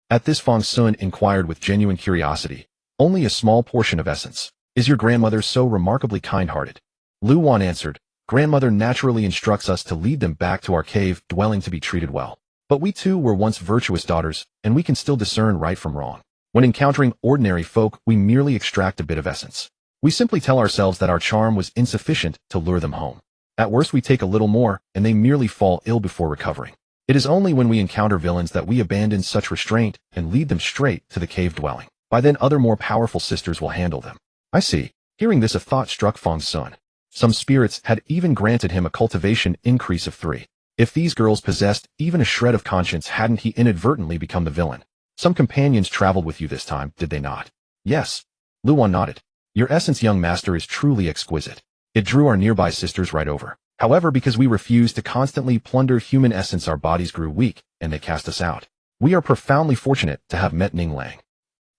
A: At this, Fang Xun inquired with genuine curiosity. Only a small portion of essence. Is your grandmother so remarkably kind-hearted? Lu Wan answered. Grandmother naturally instructs us to lead them back to our cave dwelling to be treated well. But we too were once virtuous daughters, and we can still discern right from wrong. When encountering ordinary folk, we merely extract a bit of essence. We simply tell ourselves that our charm was insufficient to lure them home. At worst, we take a little more, and they merely fall ill before recovering. It is only when we encounter villains that we abandon such restraint and lead them straight to the cave dwelling. By then, other more powerful sisters will handle them. I see. Hearing this, a thought struck Fang Xun. Some spirits had even granted him a cultivation increase of 3. If these girls possessed even a shred of conscience, hadn't he inadvertently become the villain? Some companions traveled with you this time, did they not? Yes. Lu Wan nodded. Your essence, young master, is truly exquisite. It drew our nearby sisters right over. However, because we refused to constantly plunder human essence, our bodies grew weak, and they cast us out. We are profoundly fortunate to have met Ning Lang.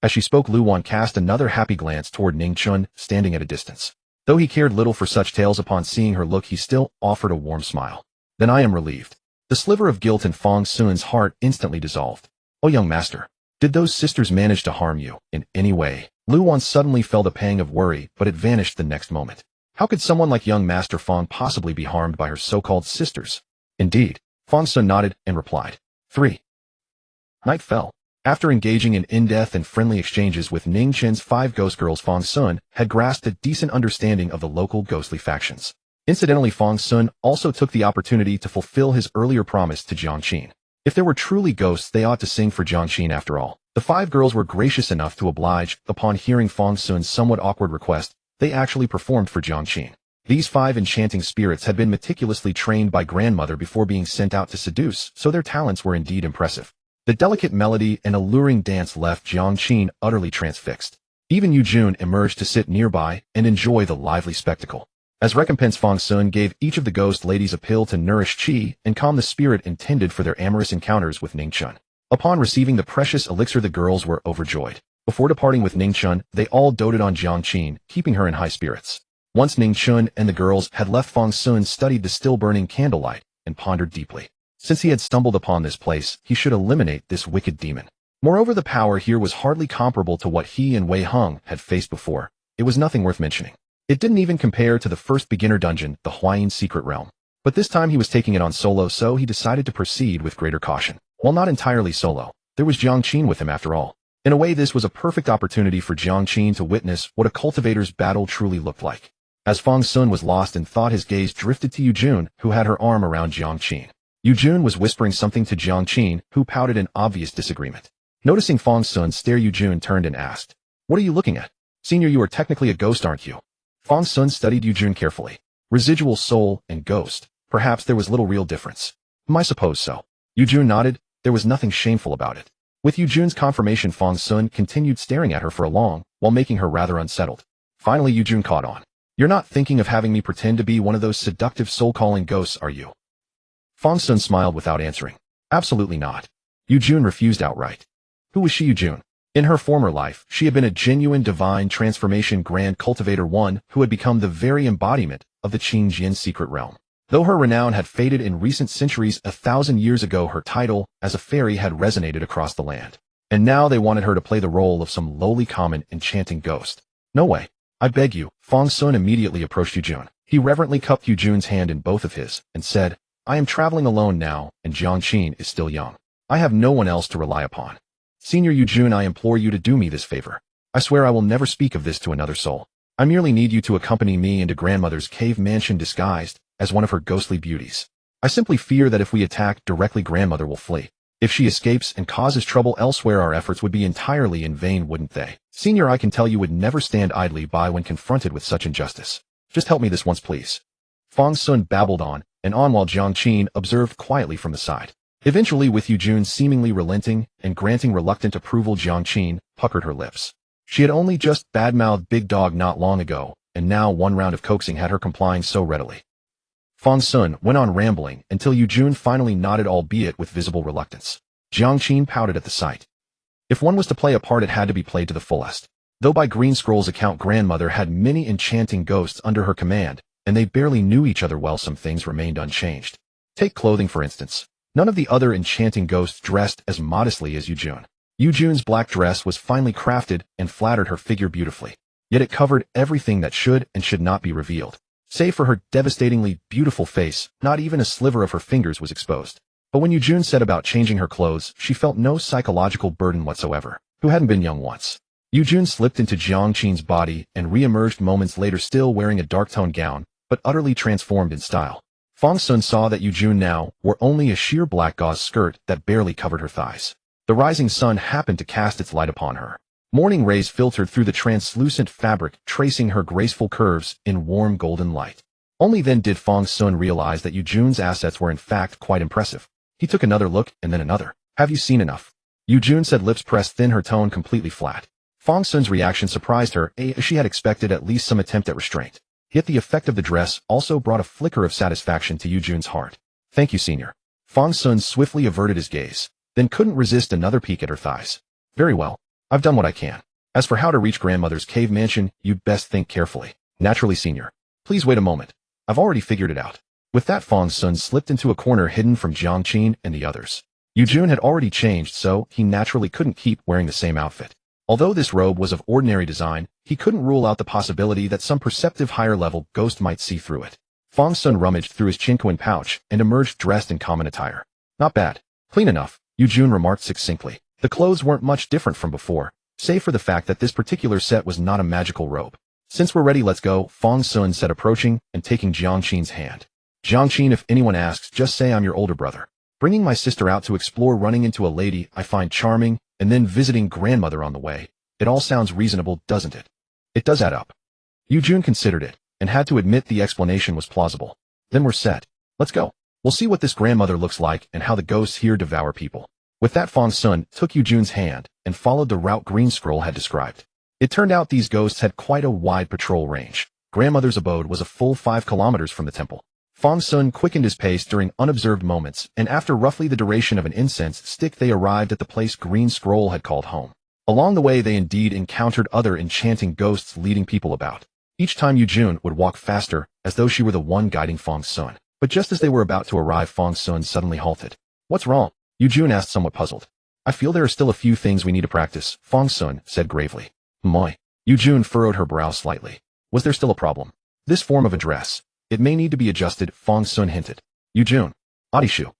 A: As she spoke, Lu Wan cast another happy glance toward Ning Chun, standing at a distance. Though he cared little for such tales, upon seeing her look, he still offered a warm smile. Then I am relieved. The sliver of guilt in Fang Xun's heart instantly dissolved. Oh, young master, did those sisters manage to harm you in any way? Lu Wan suddenly felt a pang of worry, but it vanished the next moment. How could someone like young Master Fang possibly be harmed by her so-called sisters? Indeed, Fang Xun nodded and replied. 3. Night fell. After engaging in in-depth and friendly exchanges with Ning Chen's 5 ghost girls, Fang Xun had grasped a decent understanding of the local ghostly factions. Incidentally, Fang Xun also took the opportunity to fulfill his earlier promise to Jiangqin. If there were truly ghosts, they ought to sing for Jiangqin after all. The 5 girls were gracious enough to oblige. Upon hearing Fang Xun's somewhat awkward request, they actually performed for Jiangqin. These 5 enchanting spirits had been meticulously trained by grandmother before being sent out to seduce, so their talents were indeed impressive. The delicate melody and alluring dance left Jiangqin utterly transfixed. Even Yujun emerged to sit nearby and enjoy the lively spectacle. As recompense, Fang Xun gave each of the ghost ladies a pill to nourish qi and calm the spirit intended for their amorous encounters with Ning Chun. Upon receiving the precious elixir, the girls were overjoyed. Before departing with Ning Chun, they all doted on Jiang Qin, keeping her in high spirits. Once Ning Chun and the girls had left, Fang Xun studied the still-burning candlelight and pondered deeply. Since he had stumbled upon this place, he should eliminate this wicked demon. Moreover, the power here was hardly comparable to what he and Wei Heng had faced before. It was nothing worth mentioning. It didn't even compare to the first beginner dungeon, the Huayin Secret Realm. But this time he was taking it on solo, so he decided to proceed with greater caution. While not entirely solo, there was Jiang Qin with him after all. In a way, this was a perfect opportunity for Jiang Qin to witness what a cultivator's battle truly looked like. As Fang Xun was lost in thought, his gaze drifted to Yujun, who had her arm around Jiang Qin. Yujun was whispering something to Jiang Qin, who pouted in obvious disagreement. Noticing Fang Xun stare, Yujun turned and asked, "What are you looking at? Senior, you are technically a ghost, aren't you?" Fang Xun studied Yujun carefully. Residual soul and ghost. Perhaps there was little real difference. I suppose so. Yujun nodded. There was nothing shameful about it. With Yujun's confirmation, Fang Xun continued staring at her for a long, while making her rather unsettled. Finally, Yujun caught on. "You're not thinking of having me pretend to be one of those seductive soul-calling ghosts, are you?" Fang Xun smiled without answering. "Absolutely not." Yujun refused outright. Who was she, Yujun? In her former life, she had been a genuine divine transformation grand cultivator, one who had become the very embodiment of the Qin Jin secret realm. Though her renown had faded in recent centuries, 1,000 years ago her title as a fairy had resonated across the land. And now they wanted her to play the role of some lowly common enchanting ghost. "No way. I beg you." Fang Xun immediately approached Yujun. He reverently cupped Yujun's hand in both of his and said, "I am traveling alone now, and Jiang Qin is still young. I have no one else to rely upon. Senior Yujun, I implore you to do me this favor. I swear I will never speak of this to another soul. I merely need you to accompany me into grandmother's cave mansion disguised as one of her ghostly beauties. I simply fear that if we attack directly, grandmother will flee. If she escapes and causes trouble elsewhere, our efforts would be entirely in vain, wouldn't they? Senior, I can tell you would never stand idly by when confronted with such injustice. Just help me this once, please." Fang Xun babbled on and on while Jiang Qin observed quietly from the side. Eventually, with Yujun seemingly relenting and granting reluctant approval, Jiang Qin puckered her lips. She had only just badmouthed Big Dog not long ago, and now one round of coaxing had her complying so readily. Fang Xun went on rambling until Yujun finally nodded, albeit with visible reluctance. Jiang Qin pouted at the sight. If one was to play a part, it had to be played to the fullest. Though by Green Scroll's account, grandmother had many enchanting ghosts under her command, and they barely knew each other well, some things remained unchanged. Take clothing, for instance. None of the other enchanting ghosts dressed as modestly as Yujun. Yujun's black dress was finely crafted and flattered her figure beautifully. Yet it covered everything that should and should not be revealed. Save for her devastatingly beautiful face, not even a sliver of her fingers was exposed. But when Yujun set about changing her clothes, she felt no psychological burden whatsoever. Who hadn't been young once? Yujun slipped into Jiang Qin's body and re-emerged moments later, still wearing a dark-toned gown, but utterly transformed in style. Fang Xun saw that Yujun now wore only a sheer black gauze skirt that barely covered her thighs. The rising sun happened to cast its light upon her. Morning rays filtered through the translucent fabric, tracing her graceful curves in warm golden light. Only then did Fang Xun realize that Yujun's assets were in fact quite impressive. He took another look and then another. "Have you seen enough?" Yujun said, lips pressed thin, her tone completely flat. Fang Xun's reaction surprised her, as she had expected at least some attempt at restraint. Yet the effect of the dress also brought a flicker of satisfaction to Yujun's heart. "Thank you, senior." Fang Xun swiftly averted his gaze, then couldn't resist another peek at her thighs. "Very well. I've done what I can. As for how to reach grandmother's cave mansion, you'd best think carefully." "Naturally, senior. Please wait a moment. I've already figured it out." With that, Fang Xun slipped into a corner hidden from Jiang Qin and the others. Yujun had already changed, so he naturally couldn't keep wearing the same outfit. Although this robe was of ordinary design, he couldn't rule out the possibility that some perceptive higher-level ghost might see through it. Fang Xun rummaged through his chinquin pouch and emerged dressed in common attire. "Not bad. Clean enough," Yujun remarked succinctly. The clothes weren't much different from before, save for the fact that this particular set was not a magical robe. "Since we're ready, let's go," Fang Xun said, approaching and taking Jiang Qin's hand. "Jiang Qin, if anyone asks, just say I'm your older brother. Bringing my sister out to explore, running into a lady I find charming, and then visiting grandmother on the way. It all sounds reasonable, doesn't it?" "It does add up." Yujun considered it, and had to admit the explanation was plausible. "Then we're set. Let's go. We'll see what this grandmother looks like and how the ghosts here devour people." With that, Fang Xun took Yujun's hand and followed the route Green Scroll had described. It turned out these ghosts had quite a wide patrol range. Grandmother's abode was a full 5 kilometers from the temple. Fang Xun quickened his pace during unobserved moments, and after roughly the duration of an incense stick, they arrived at the place Green Scroll had called home. Along the way they indeed encountered other enchanting ghosts leading people about. Each time Yujun would walk faster, as though she were the one guiding Fang Xun. But just as they were about to arrive, Fang Xun suddenly halted. "What's wrong?" Yujun asked, somewhat puzzled. "I feel there are still a few things we need to practice," Fang Xun said gravely. "My." Yujun furrowed her brow slightly. Was there still a problem? "This form of address. It may need to be adjusted," Fang Xun hinted. Yujun. Adishu.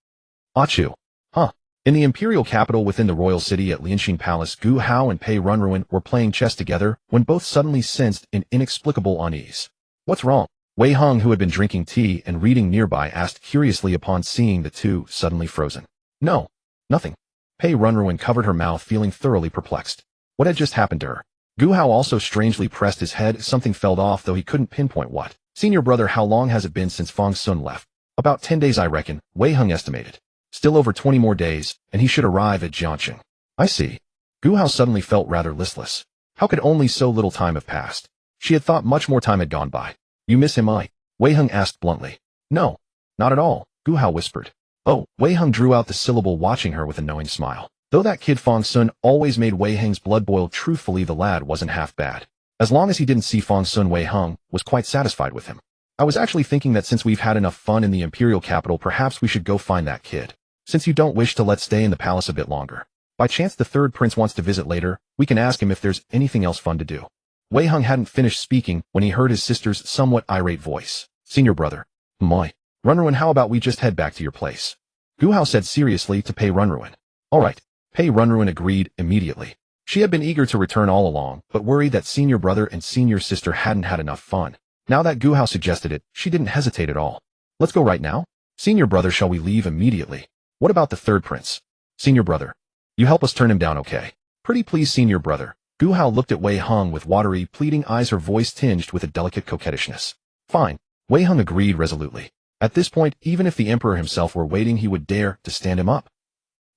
A: Achu. Huh. In the imperial capital within the royal city at Lianxin Palace, Gu Hao and Pei Ruanruan were playing chess together when both suddenly sensed an inexplicable unease. "What's wrong?" Wei Heng, who had been drinking tea and reading nearby, asked curiously upon seeing the two suddenly frozen. "No. Nothing." Pei Ruanruan covered her mouth, feeling thoroughly perplexed. What had just happened to her? Gu Hao also strangely pressed his head. Something fell off, though he couldn't pinpoint what. "Senior brother, how long has it been since Fang Xun left?" "About 10 days, I reckon," Wei Heng estimated. "Still over 20 more days, and he should arrive at Jiangqing." "I see." Gu Hao suddenly felt rather listless. How could only so little time have passed? She had thought much more time had gone by. "You miss him, Wei Heng asked bluntly. "No, not at all," Gu Hao whispered. "Oh," Wei Heng drew out the syllable, watching her with a knowing smile. Though that kid Fang Xun always made Wei Heng's blood boil, truthfully the lad wasn't half bad. As long as he didn't see Fang Xun, Wei Heng was quite satisfied with him. "I was actually thinking that since we've had enough fun in the imperial capital, perhaps we should go find that kid. Since you don't wish to let stay in the palace a bit longer. By chance the third prince wants to visit later, we can ask him if there's anything else fun to do." Wei Heng hadn't finished speaking when he heard his sister's somewhat irate voice. "Senior brother. My. Ruanruan, how about we just head back to your place?" Gu Hao said seriously to Pei Ruanruan. "All right." Pei Ruanruan agreed immediately. She had been eager to return all along, but worried that senior brother and senior sister hadn't had enough fun. Now that Gu Hao suggested it, she didn't hesitate at all. "Let's go right now?" "Senior brother, shall we leave immediately?" "What about the third prince?" "Senior brother. You help us turn him down, okay?" "Pretty please, senior brother." Gu Hao looked at Wei Heng with watery, pleading eyes, her voice tinged with a delicate coquettishness. "Fine." Wei Heng agreed resolutely. At this point, even if the emperor himself were waiting, he would dare to stand him up.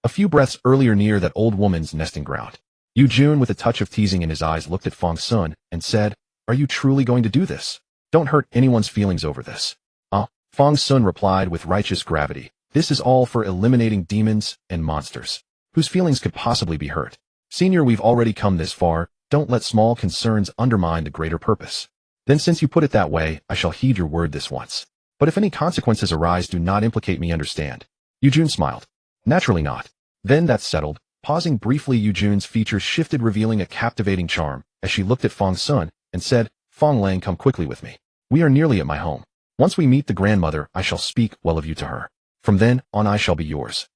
A: A few breaths earlier, near that old woman's nesting ground, Yujun, with a touch of teasing in his eyes, looked at Fang Xun and said, "Are you truly going to do this? Don't hurt anyone's feelings over this." Fang Xun replied with righteous gravity, "This is all for eliminating demons and monsters. Whose feelings could possibly be hurt? Senior, we've already come this far, don't let small concerns undermine the greater purpose." "Then since you put it that way, I shall heed your word this once. But if any consequences arise, do not implicate me, understand?" Yujun smiled. "Naturally not." "Then that's settled." Pausing briefly, Yujun's features shifted, revealing a captivating charm, as she looked at Fang Xun and said, "Fang Lang, come quickly with me. We are nearly at my home. Once we meet the grandmother, I shall speak well of you to her. From then on I shall be yours."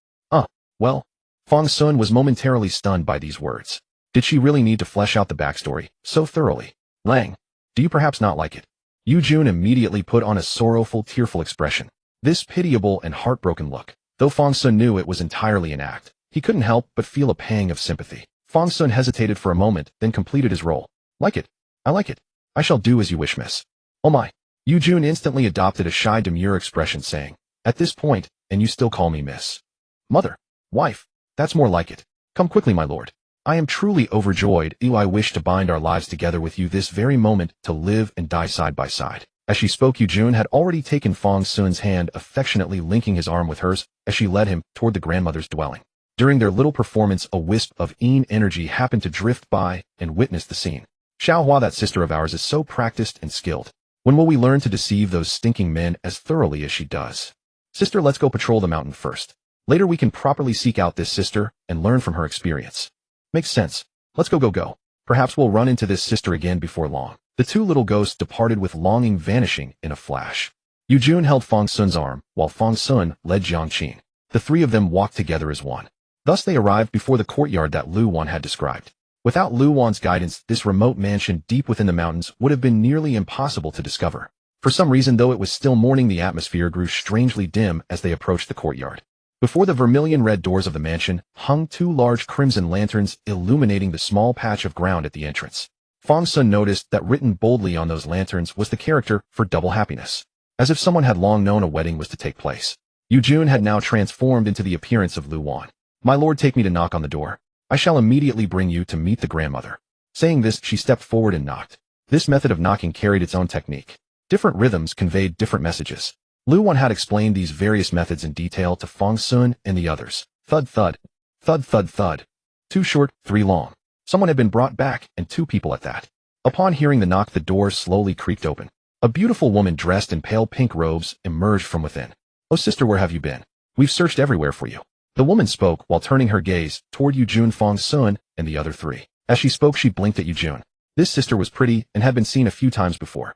A: Well, Fang Xun was momentarily stunned by these words. Did she really need to flesh out the backstory so thoroughly? "Lang, do you perhaps not like it?" Yujun immediately put on a sorrowful, tearful expression. This pitiable and heartbroken look. Though Fang Xun knew it was entirely an act, he couldn't help but feel a pang of sympathy. Fang Xun hesitated for a moment, then completed his role. "Like it? I like it. I shall do as you wish, miss." "Oh my." Yujun instantly adopted a shy, demure expression, saying, "At this point, and you still call me miss?" "Mother. Wife. That's more like it. Come quickly, my lord. I am truly overjoyed. I wish to bind our lives together with you this very moment, to live and die side by side." As she spoke, Yujun had already taken Fang Xun's hand, affectionately linking his arm with hers, as she led him toward the grandmother's dwelling. During their little performance, a wisp of Yin energy happened to drift by and witness the scene. "Xiaohua, that sister of ours, is so practiced and skilled. When will we learn to deceive those stinking men as thoroughly as she does? Sister, let's go patrol the mountain first. Later we can properly seek out this sister and learn from her experience." "Makes sense. Let's go. Perhaps we'll run into this sister again before long." The two little ghosts departed with longing, vanishing in a flash. Yujun held Fang Xun's arm, while Fang Xun led Jiangqing. The three of them walked together as one. Thus they arrived before the courtyard that Lu Wan had described. Without Lu Wan's guidance, this remote mansion deep within the mountains would have been nearly impossible to discover. For some reason, though it was still morning, the atmosphere grew strangely dim as they approached the courtyard. Before the vermilion-red doors of the mansion hung two large crimson lanterns, illuminating the small patch of ground at the entrance. Fang Xun noticed that written boldly on those lanterns was the character for double happiness. As if someone had long known a wedding was to take place. Yujun had now transformed into the appearance of Lu Wan. "My lord, take me to knock on the door. I shall immediately bring you to meet the grandmother." Saying this, she stepped forward and knocked. This method of knocking carried its own technique. Different rhythms conveyed different messages. Lu Wan had explained these various methods in detail to Fang Xun and the others. Thud thud. Thud thud thud. 2 short, 3 long. Someone had been brought back, and 2 people at that. Upon hearing the knock, the door slowly creaked open. A beautiful woman dressed in pale pink robes emerged from within. "Oh sister, where have you been? We've searched everywhere for you." The woman spoke while turning her gaze toward Yujun, Fang Xun, and the other 3. As she spoke, she blinked at Yujun. This sister was pretty and had been seen a few times before.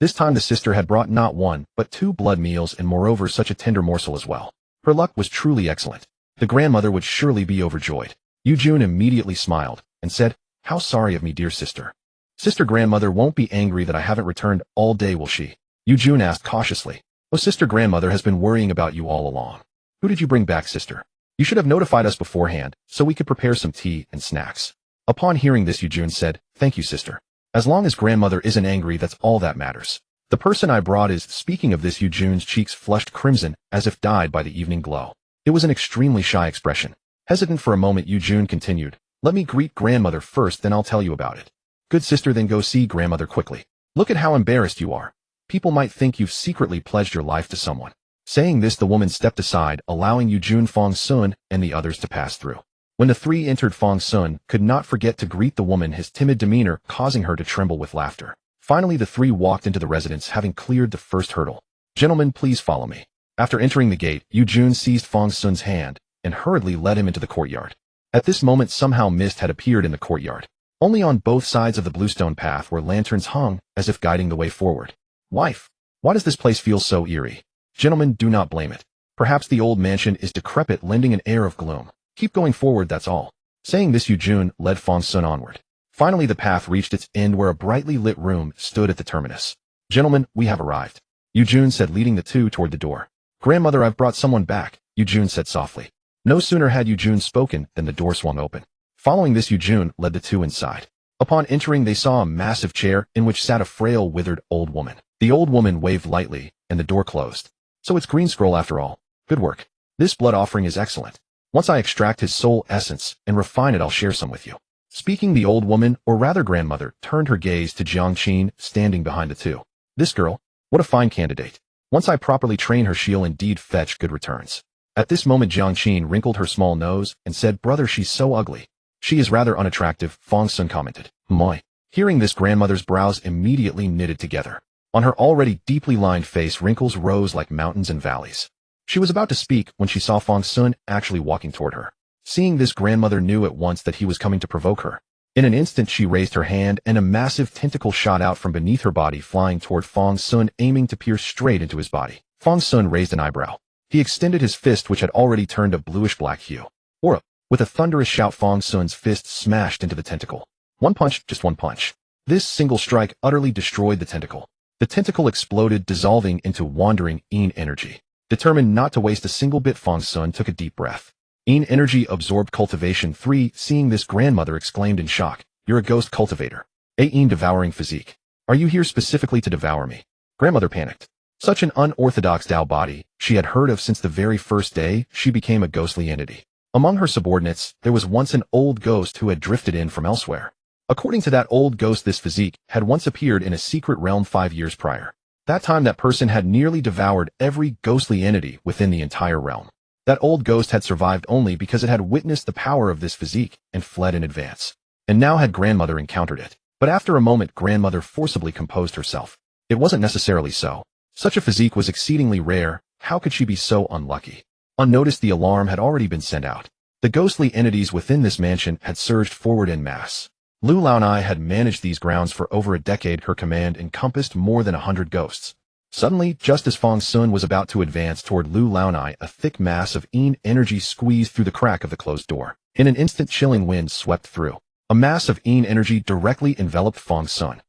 A: This time the sister had brought not 1, but 2 blood meals and moreover such a tender morsel as well. Her luck was truly excellent. The grandmother would surely be overjoyed. Yujun immediately smiled and said, "How sorry of me, dear sister." "Sister, grandmother won't be angry that I haven't returned all day, will she?" Yujun asked cautiously. "Oh sister, grandmother has been worrying about you all along." "Who did you bring back, sister? You should have notified us beforehand, so we could prepare some tea and snacks." Upon hearing this, Yujun said, "Thank you, sister. As long as grandmother isn't angry, that's all that matters. The person I brought is..." Speaking of this, Yujun's cheeks flushed crimson as if dyed by the evening glow. It was an extremely shy expression. Hesitant for a moment, Yujun continued, "Let me greet grandmother first, then I'll tell you about it." "Good sister, then go see grandmother quickly. Look at how embarrassed you are. People might think you've secretly pledged your life to someone." Saying this, the woman stepped aside, allowing Yujun, Fang Xun, and the others to pass through. When the 3 entered, Fang Xun could not forget to greet the woman, his timid demeanor causing her to tremble with laughter. Finally, the 3 walked into the residence, having cleared the first hurdle. "Gentlemen, please follow me." After entering the gate, Yujun seized Fang Xun's hand and hurriedly led him into the courtyard. At this moment, somehow mist had appeared in the courtyard. Only on both sides of the bluestone path were lanterns hung, as if guiding the way forward. "Wife, why does this place feel so eerie?" "Gentlemen, do not blame it. Perhaps the old mansion is decrepit, lending an air of gloom. Keep going forward, that's all." Saying this, Yujun led Fang Xun onward. Finally, the path reached its end where a brightly lit room stood at the terminus. "Gentlemen, we have arrived," Yujun said, leading the 2 toward the door. "Grandmother, I've brought someone back," Yujun said softly. No sooner had Yujun spoken than the door swung open. Following this, Yujun led the 2 inside. Upon entering, they saw a massive chair in which sat a frail, withered old woman. The old woman waved lightly, and the door closed. "So it's Green Scroll after all. Good work. This blood offering is excellent. Once I extract his soul essence and refine it, I'll share some with you." Speaking, the old woman, or rather grandmother, turned her gaze to Jiang Qin, standing behind the 2. "This girl, what a fine candidate. Once I properly train her, she'll indeed fetch good returns." At this moment, Jiang Qin wrinkled her small nose and said, "Brother, she's so ugly." "She is rather unattractive," Fang Xun commented. "Moi." Hearing this, grandmother's brows immediately knitted together. On her already deeply lined face, wrinkles rose like mountains and valleys. She was about to speak when she saw Fang Xun actually walking toward her. Seeing this, grandmother knew at once that he was coming to provoke her. In an instant, she raised her hand and a massive tentacle shot out from beneath her body, flying toward Fang Xun, aiming to pierce straight into his body. Fang Xun raised an eyebrow. He extended his fist, which had already turned a bluish-black hue. Aura! With a thunderous shout, Fang Xun's fist smashed into the tentacle. One punch, just one punch. This single strike utterly destroyed the tentacle. The tentacle exploded, dissolving into wandering Yin energy. Determined not to waste a single bit, Fang Xun took a deep breath. Yin energy absorbed. Cultivation 3. Seeing this, grandmother exclaimed in shock, "You're a ghost cultivator. A Yin devouring physique. Are you here specifically to devour me?" Grandmother panicked. Such an unorthodox Dao body she had heard of since the very first day she became a ghostly entity. Among her subordinates, there was once an old ghost who had drifted in from elsewhere. According to that old ghost, this physique had once appeared in a secret realm 5 years prior. That time, that person had nearly devoured every ghostly entity within the entire realm. That old ghost had survived only because it had witnessed the power of this physique and fled in advance. And now had grandmother encountered it. But after a moment, grandmother forcibly composed herself. It wasn't necessarily so. Such a physique was exceedingly rare. How could she be so unlucky? Unnoticed, the alarm had already been sent out. The ghostly entities within this mansion had surged forward en masse. Lu Laonai had managed these grounds for over a decade. Her command encompassed more than 100 ghosts. Suddenly, just as Fang Xun was about to advance toward Lu Laonai, a thick mass of Yin energy squeezed through the crack of the closed door. In an instant, chilling wind swept through. A mass of Yin energy directly enveloped Fang Xun.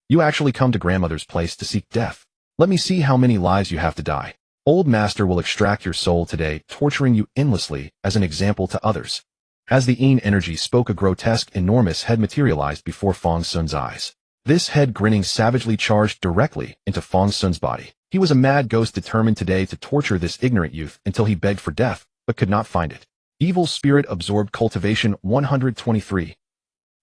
A: "You actually come to grandmother's place to seek death. Let me see how many lives you have to die. Old master will extract your soul today, torturing you endlessly as an example to others." As the Yin energy spoke, a grotesque, enormous head materialized before Fang Xun's eyes. This head, grinning savagely, charged directly into Fang Xun's body. He was a mad ghost determined today to torture this ignorant youth until he begged for death, but could not find it. Evil spirit absorbed. Cultivation 123.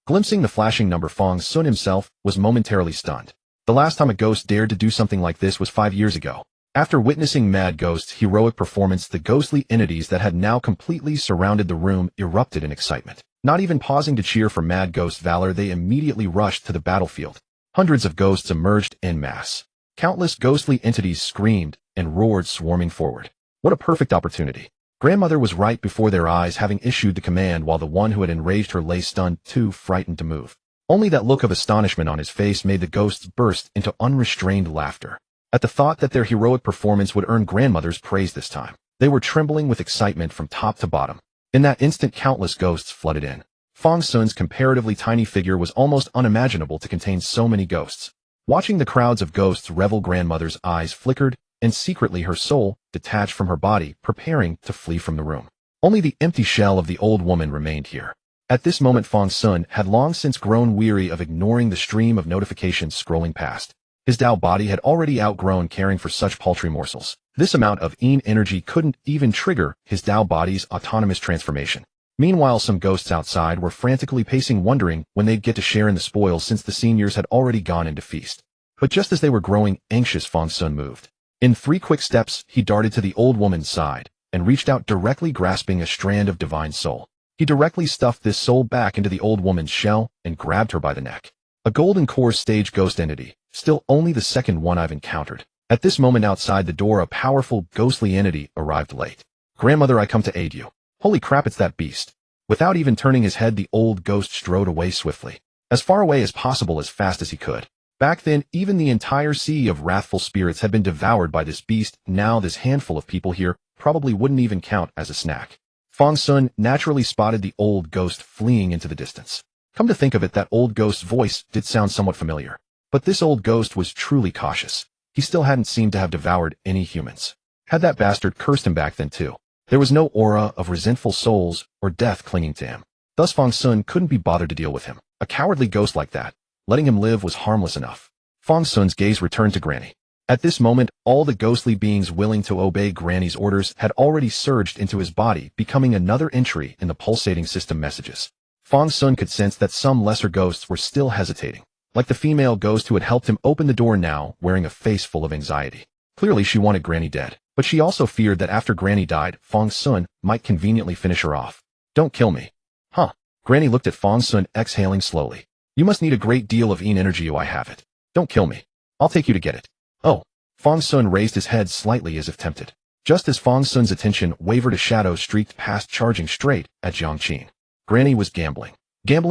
A: Glimpsing the flashing number, Fang Xun himself was momentarily stunned. The last time a ghost dared to do something like this was 5 years ago. After witnessing Mad Ghost's heroic performance, the ghostly entities that had now completely surrounded the room erupted in excitement. Not even pausing to cheer for Mad Ghost's valor, they immediately rushed to the battlefield. Hundreds of ghosts emerged en masse. Countless ghostly entities screamed and roared, swarming forward. What a perfect opportunity. Grandmother was right before their eyes, having issued the command while the one who had enraged her lay stunned, too frightened to move. Only that look of astonishment on his face made the ghosts burst into unrestrained laughter. At the thought that their heroic performance would earn grandmother's praise this time, they were trembling with excitement from top to bottom. In that instant, countless ghosts flooded in. Fang Xun's comparatively tiny figure was almost unimaginable to contain so many ghosts. Watching the crowds of ghosts revel, grandmother's eyes flickered, and secretly her soul detached from her body, preparing to flee from the room. Only the empty shell of the old woman remained here. At this moment, Fang Xun had long since grown weary of ignoring the stream of notifications scrolling past. His Dao body had already outgrown caring for such paltry morsels. This amount of Yin energy couldn't even trigger his Dao body's autonomous transformation. Meanwhile, some ghosts outside were frantically pacing, wondering when they'd get to share in the spoils, since the seniors had already gone into feast. But just as they were growing anxious, Fang Xun moved. In 3 quick steps, he darted to the old woman's side and reached out, directly grasping a strand of divine soul. He directly stuffed this soul back into the old woman's shell and grabbed her by the neck. A golden core stage ghost entity, still only the second one I've encountered. At this moment, outside the door, a powerful ghostly entity arrived late. Grandmother, I come to aid you. Holy crap, it's that beast. Without even turning his head, the old ghost strode away swiftly. As far away as possible, as fast as he could. Back then, even the entire sea of wrathful spirits had been devoured by this beast. Now this handful of people here probably wouldn't even count as a snack. Fang Xun naturally spotted the old ghost fleeing into the distance. Come to think of it, that old ghost's voice did sound somewhat familiar. But this old ghost was truly cautious. He still hadn't seemed to have devoured any humans. Had that bastard cursed him back then too? There was no aura of resentful souls or death clinging to him. Thus Fang Xun couldn't be bothered to deal with him. A cowardly ghost like that, letting him live was harmless enough. Fang Xun's gaze returned to Granny. At this moment, all the ghostly beings willing to obey Granny's orders had already surged into his body, becoming another entry in the pulsating system messages. Fang Xun could sense that some lesser ghosts were still hesitating, like the female ghost who had helped him open the door, now wearing a face full of anxiety. Clearly she wanted Granny dead, but she also feared that after Granny died, Fang Xun might conveniently finish her off. Don't kill me. Huh. Granny looked at Fang Xun, exhaling slowly. You must need a great deal of Yin energy. I have it. Don't kill me. I'll take you to get it. Oh. Fang Xun raised his head slightly as if tempted. Just as Fang Xun's attention wavered, a shadow streaked past, charging straight at Jiang Qin. Granny was gambling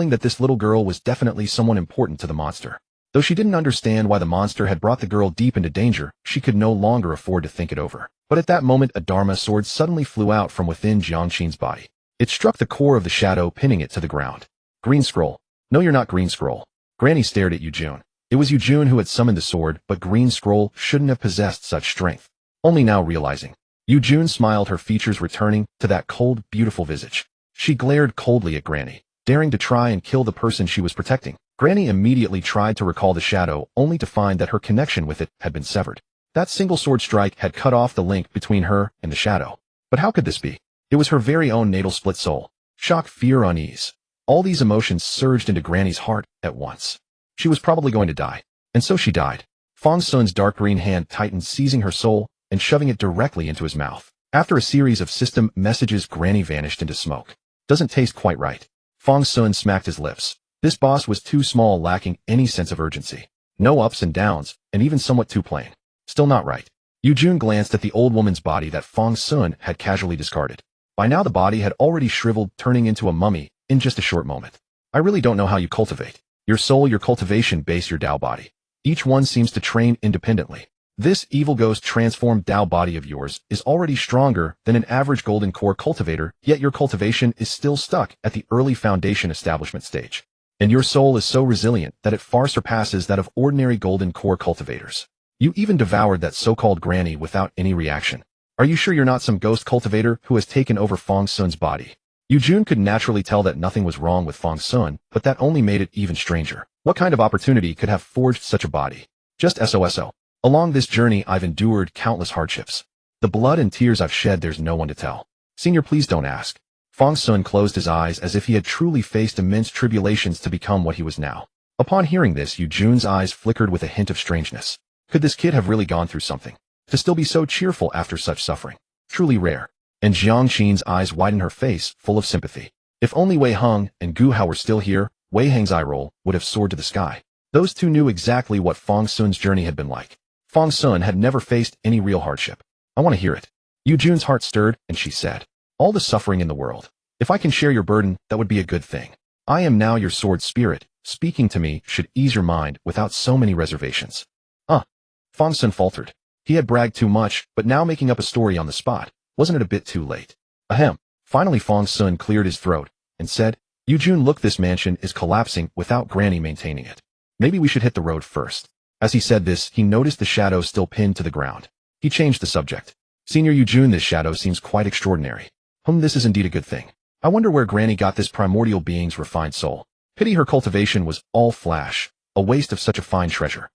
A: that this little girl was definitely someone important to the monster. Though she didn't understand why the monster had brought the girl deep into danger, she could no longer afford to think it over. But at that moment, a Dharma sword suddenly flew out from within Jiang Qin's body. It struck the core of the shadow, pinning it to the ground. Green scroll. No, you're not Green Scroll. Granny stared at Yujun. It was Yujun who had summoned the sword, but Green Scroll shouldn't have possessed such strength. Only now realizing. Yujun smiled, her features returning to that cold, beautiful visage. She glared coldly at Granny, daring to try and kill the person she was protecting. Granny immediately tried to recall the shadow, only to find that her connection with it had been severed. That single sword strike had cut off the link between her and the shadow. But how could this be? It was her very own natal split soul. Shock, fear, unease. All these emotions surged into Granny's heart at once. She was probably going to die. And so she died. Fang Xun's dark green hand tightened, seizing her soul and shoving it directly into his mouth. After a series of system messages, Granny vanished into smoke. Doesn't taste quite right. Fang Xun smacked his lips. This boss was too small, lacking any sense of urgency. No ups and downs, and even somewhat too plain. Still not right. Yujun glanced at the old woman's body that Fang Xun had casually discarded. By now the body had already shriveled, turning into a mummy in just a short moment. I really don't know how you cultivate your soul, your cultivation base, your Dao body. Each one seems to train independently. This evil ghost transformed Dao body of yours is already stronger than an average golden core cultivator, yet your cultivation is still stuck at the early foundation establishment stage. And your soul is so resilient that it far surpasses that of ordinary golden core cultivators. You even devoured that so-called Granny without any reaction. Are you sure you're not some ghost cultivator who has taken over Fang Xun's body? Yujun could naturally tell that nothing was wrong with Fang Xun, but that only made it even stranger. What kind of opportunity could have forged such a body? Just SOSO. Along this journey, I've endured countless hardships. The blood and tears I've shed, there's no one to tell. Senior, please don't ask. Fang Xun closed his eyes as if he had truly faced immense tribulations to become what he was now. Upon hearing this, Yujun's eyes flickered with a hint of strangeness. Could this kid have really gone through something? To still be so cheerful after such suffering. Truly rare. And Jiang Qin's eyes widened, her face full of sympathy. If only Wei Heng and Gu Hao were still here, Wei Heng's eye roll would have soared to the sky. Those two knew exactly what Fang Xun's journey had been like. Fang Xun had never faced any real hardship. I want to hear it. Yu Jun's heart stirred, and she said, all the suffering in the world. If I can share your burden, that would be a good thing. I am now your sword spirit. Speaking to me should ease your mind without so many reservations. Fang Xun faltered. He had bragged too much, but now making up a story on the spot, wasn't it a bit too late? Ahem. Finally Fang Xun cleared his throat, and said, Yu Jun, look, this mansion is collapsing without Granny maintaining it. Maybe we should hit the road first. As he said this, he noticed the shadow still pinned to the ground. He changed the subject. Senior Yu Jun, this shadow seems quite extraordinary. This is indeed a good thing. I wonder where Granny got this primordial being's refined soul. Pity her cultivation was all flash, a waste of such a fine treasure.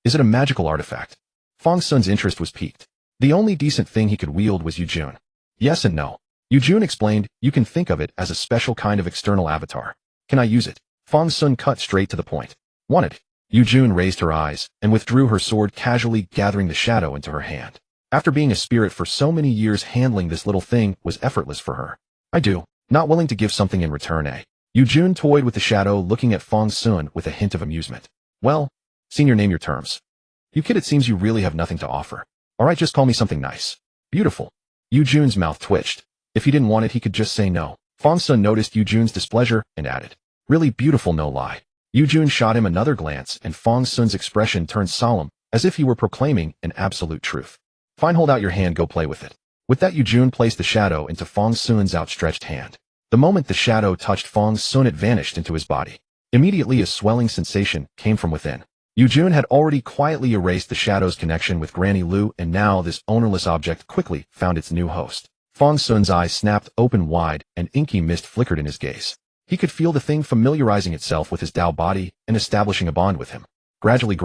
A: Is it a magical artifact? Fang Xun's interest was piqued. The only decent thing he could wield was Yu Jun. Yes and no. Yu Jun explained, you can think of it as a special kind of external avatar. Can I use it? Fang Xun cut straight to the point. Want it? Yu Jun raised her eyes and withdrew her sword, casually gathering the shadow into her hand. After being a spirit for so many years, handling this little thing was effortless for her. I do. Not willing to give something in return, eh? Yu Jun toyed with the shadow, looking at Fang Xun with a hint of amusement. Well, senior, name your terms. You kid, it seems you really have nothing to offer. Alright, just call me something nice. Beautiful. Yu Jun's mouth twitched. If he didn't want it, he could just say no. Fang Xun noticed Yu Jun's displeasure and added, really beautiful, no lie. Yu Jun shot him another glance, and Fang Xun's expression turned solemn, as if he were proclaiming an absolute truth. Fine, hold out your hand, go play with it. With that, Yu Jun placed the shadow into Fang Xun's outstretched hand. The moment the shadow touched Fang Xun, it vanished into his body. Immediately a swelling sensation came from within. Yu Jun had already quietly erased the shadow's connection with Granny Lu, and now this ownerless object quickly found its new host. Fang Xun's eyes snapped open wide, and inky mist flickered in his gaze. He could feel the thing familiarizing itself with his Dao body and establishing a bond with him. Gradually,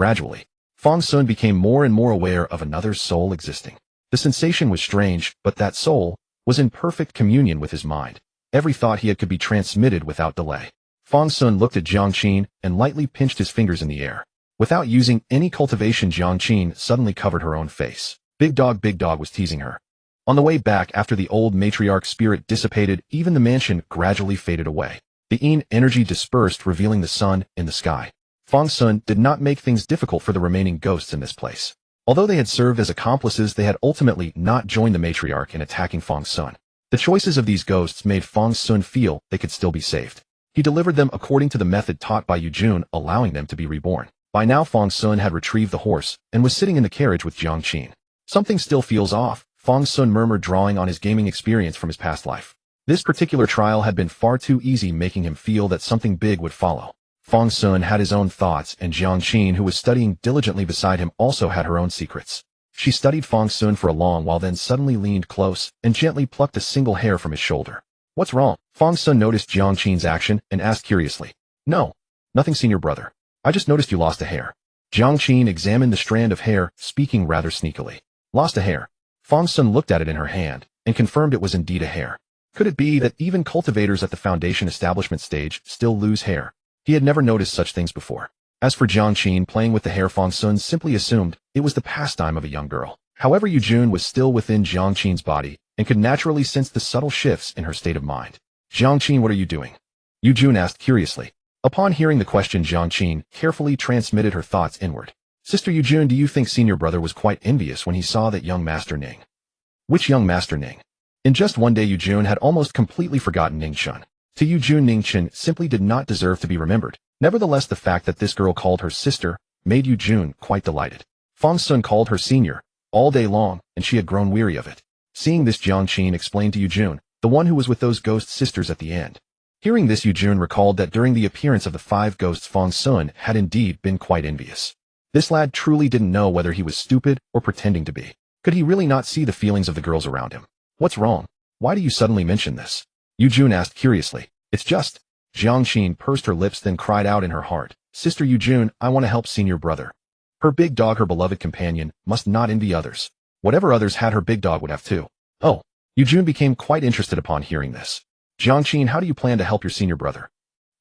A: Fang Xun became more and more aware of another's soul existing. The sensation was strange, but that soul was in perfect communion with his mind. Every thought he had could be transmitted without delay. Fang Xun looked at Jiang Qin and lightly pinched his fingers in the air. Without using any cultivation, Jiang Qin suddenly covered her own face. Big Dog was teasing her. On the way back, after the old matriarch spirit dissipated, even the mansion gradually faded away. The Yin energy dispersed, revealing the sun in the sky. Fang Xun did not make things difficult for the remaining ghosts in this place. Although they had served as accomplices, they had ultimately not joined the matriarch in attacking Fang Xun. The choices of these ghosts made Fang Xun feel they could still be saved. He delivered them according to the method taught by Yu Jun, allowing them to be reborn. By now Fang Xun had retrieved the horse and was sitting in the carriage with Jiang Qin. Something still feels off, Fang Xun murmured, drawing on his gaming experience from his past life. This particular trial had been far too easy, making him feel that something big would follow. Fang Xun had his own thoughts, and Jiang Qin, who was studying diligently beside him, also had her own secrets. She studied Fang Xun for a long while, then suddenly leaned close and gently plucked a single hair from his shoulder. What's wrong? Fang Xun noticed Jiang Qin's action and asked curiously. No. Nothing, senior brother. I just noticed you lost a hair. Jiang Qin examined the strand of hair, speaking rather sneakily. Lost a hair. Fang Xun looked at it in her hand and confirmed it was indeed a hair. Could it be that even cultivators at the foundation establishment stage still lose hair? He had never noticed such things before. As for Jiang Qin playing with the hair, Fang Xun simply assumed it was the pastime of a young girl. However, Yu Jun was still within Jiang Qin's body and could naturally sense the subtle shifts in her state of mind. Jiang Qin, what are you doing? Yu Jun asked curiously. Upon hearing the question, Jiang Qin carefully transmitted her thoughts inward. Sister Yu Jun, do you think senior brother was quite envious when he saw that young Master Ning? Which young Master Ning? In just one day, Yu Jun had almost completely forgotten Ning Chun. To Yu Jun, Ning Chun simply did not deserve to be remembered. Nevertheless, the fact that this girl called her sister made Yu Jun quite delighted. Fang Xun called her senior all day long, and she had grown weary of it. Seeing this, Jiang Qin explained to Yu Jun, the one who was with those ghost sisters at the end. Hearing this, Yu Jun recalled that during the appearance of the 5 ghosts, Fang Xun had indeed been quite envious. This lad truly didn't know whether he was stupid or pretending to be. Could he really not see the feelings of the girls around him? What's wrong? Why do you suddenly mention this? Yu Jun asked curiously. It's just... Jiang Qin pursed her lips, then cried out in her heart. Sister Yu Jun, I want to help senior brother. Her big dog, her beloved companion, must not envy others. Whatever others had, her big dog would have too. Oh. Yu Jun became quite interested upon hearing this. Jiang Qin, how do you plan to help your senior brother?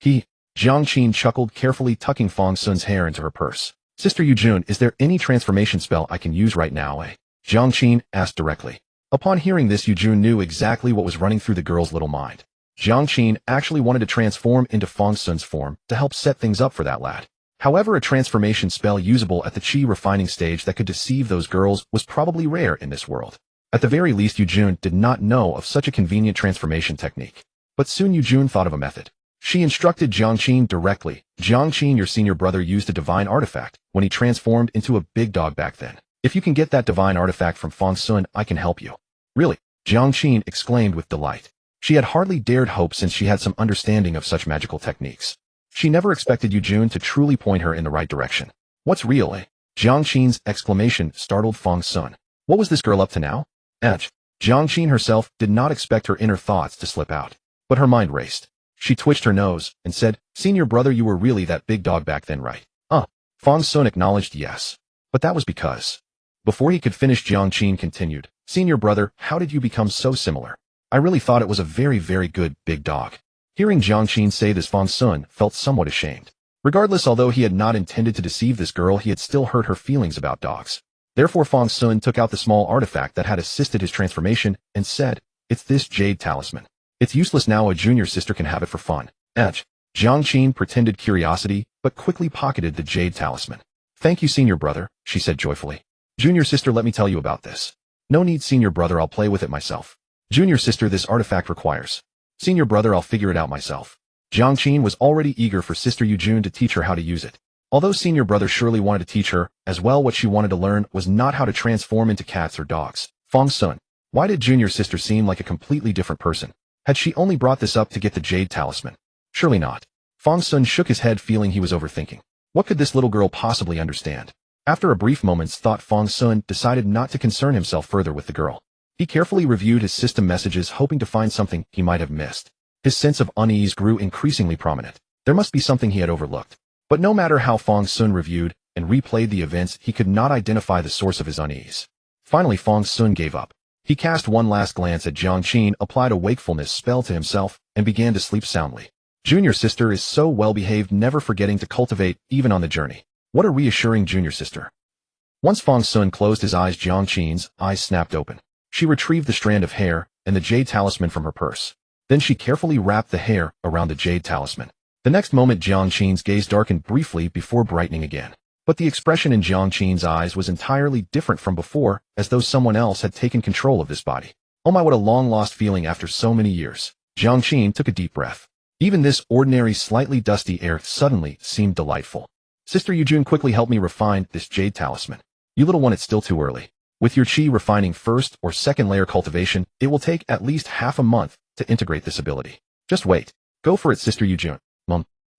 A: Jiang Qin chuckled, carefully tucking Fang Xun's hair into her purse. Sister Yu Jun, is there any transformation spell I can use right now, eh? Jiang Qin asked directly. Upon hearing this, Yujun knew exactly what was running through the girl's little mind. Jiang Qin actually wanted to transform into Fang Xun's form to help set things up for that lad. However, a transformation spell usable at the qi refining stage that could deceive those girls was probably rare in this world. At the very least, Yujun did not know of such a convenient transformation technique. But soon Yujun thought of a method. She instructed Jiang Qin directly. Jiang Qin, your senior brother used a divine artifact when he transformed into a big dog back then. If you can get that divine artifact from Fang Xun, I can help you. Really? Jiang Qin exclaimed with delight. She had hardly dared hope since she had some understanding of such magical techniques. She never expected Yujun to truly point her in the right direction. What's real, eh? Jiang Qin's exclamation startled Fang Xun. What was this girl up to now? Jiang Qin herself did not expect her inner thoughts to slip out. But her mind raced. She twitched her nose and said, Senior brother, you were really that big dog back then, right? Fang Xun acknowledged yes. But that was because. Before he could finish, Jiang Qin continued, Senior brother, how did you become so similar? I really thought it was a very, very good big dog. Hearing Jiang Qin say this, Fang Xun felt somewhat ashamed. Regardless, although he had not intended to deceive this girl, he had still hurt her feelings about dogs. Therefore, Fang Xun took out the small artifact that had assisted his transformation and said, It's this jade talisman. It's useless now, a junior sister can have it for fun. Jiang Qin pretended curiosity, but quickly pocketed the jade talisman. Thank you, senior brother, she said joyfully. Junior sister, let me tell you about this. No need, senior brother, I'll play with it myself. Junior sister, this artifact requires. Senior brother, I'll figure it out myself. Jiang Qin was already eager for Sister Yujun to teach her how to use it. Although senior brother surely wanted to teach her, as well, what she wanted to learn was not how to transform into cats or dogs. Fang Xun. Why did junior sister seem like a completely different person? Had she only brought this up to get the jade talisman? Surely not. Fang Xun shook his head, feeling he was overthinking. What could this little girl possibly understand? After a brief moment's thought, Fang Xun decided not to concern himself further with the girl. He carefully reviewed his system messages, hoping to find something he might have missed. His sense of unease grew increasingly prominent. There must be something he had overlooked. But no matter how Fang Xun reviewed and replayed the events, he could not identify the source of his unease. Finally, Fang Xun gave up. He cast one last glance at Jiang Qin, applied a wakefulness spell to himself, and began to sleep soundly. Junior sister is so well-behaved, never forgetting to cultivate, even on the journey. What a reassuring junior sister. Once Fang Xun closed his eyes, Jiang Qin's eyes snapped open. She retrieved the strand of hair and the jade talisman from her purse. Then she carefully wrapped the hair around the jade talisman. The next moment, Jiang Qin's gaze darkened briefly before brightening again. But the expression in Jiang Qin's eyes was entirely different from before, as though someone else had taken control of this body. Oh my, what a long-lost feeling after so many years. Jiang Qin took a deep breath. Even this ordinary, slightly dusty air suddenly seemed delightful. Sister Yujun, quickly help me refine this jade talisman. You little one, it's still too early. With your qi refining first or second layer cultivation, it will take at least half a month to integrate this ability. Just wait. Go for it, Sister Yujun.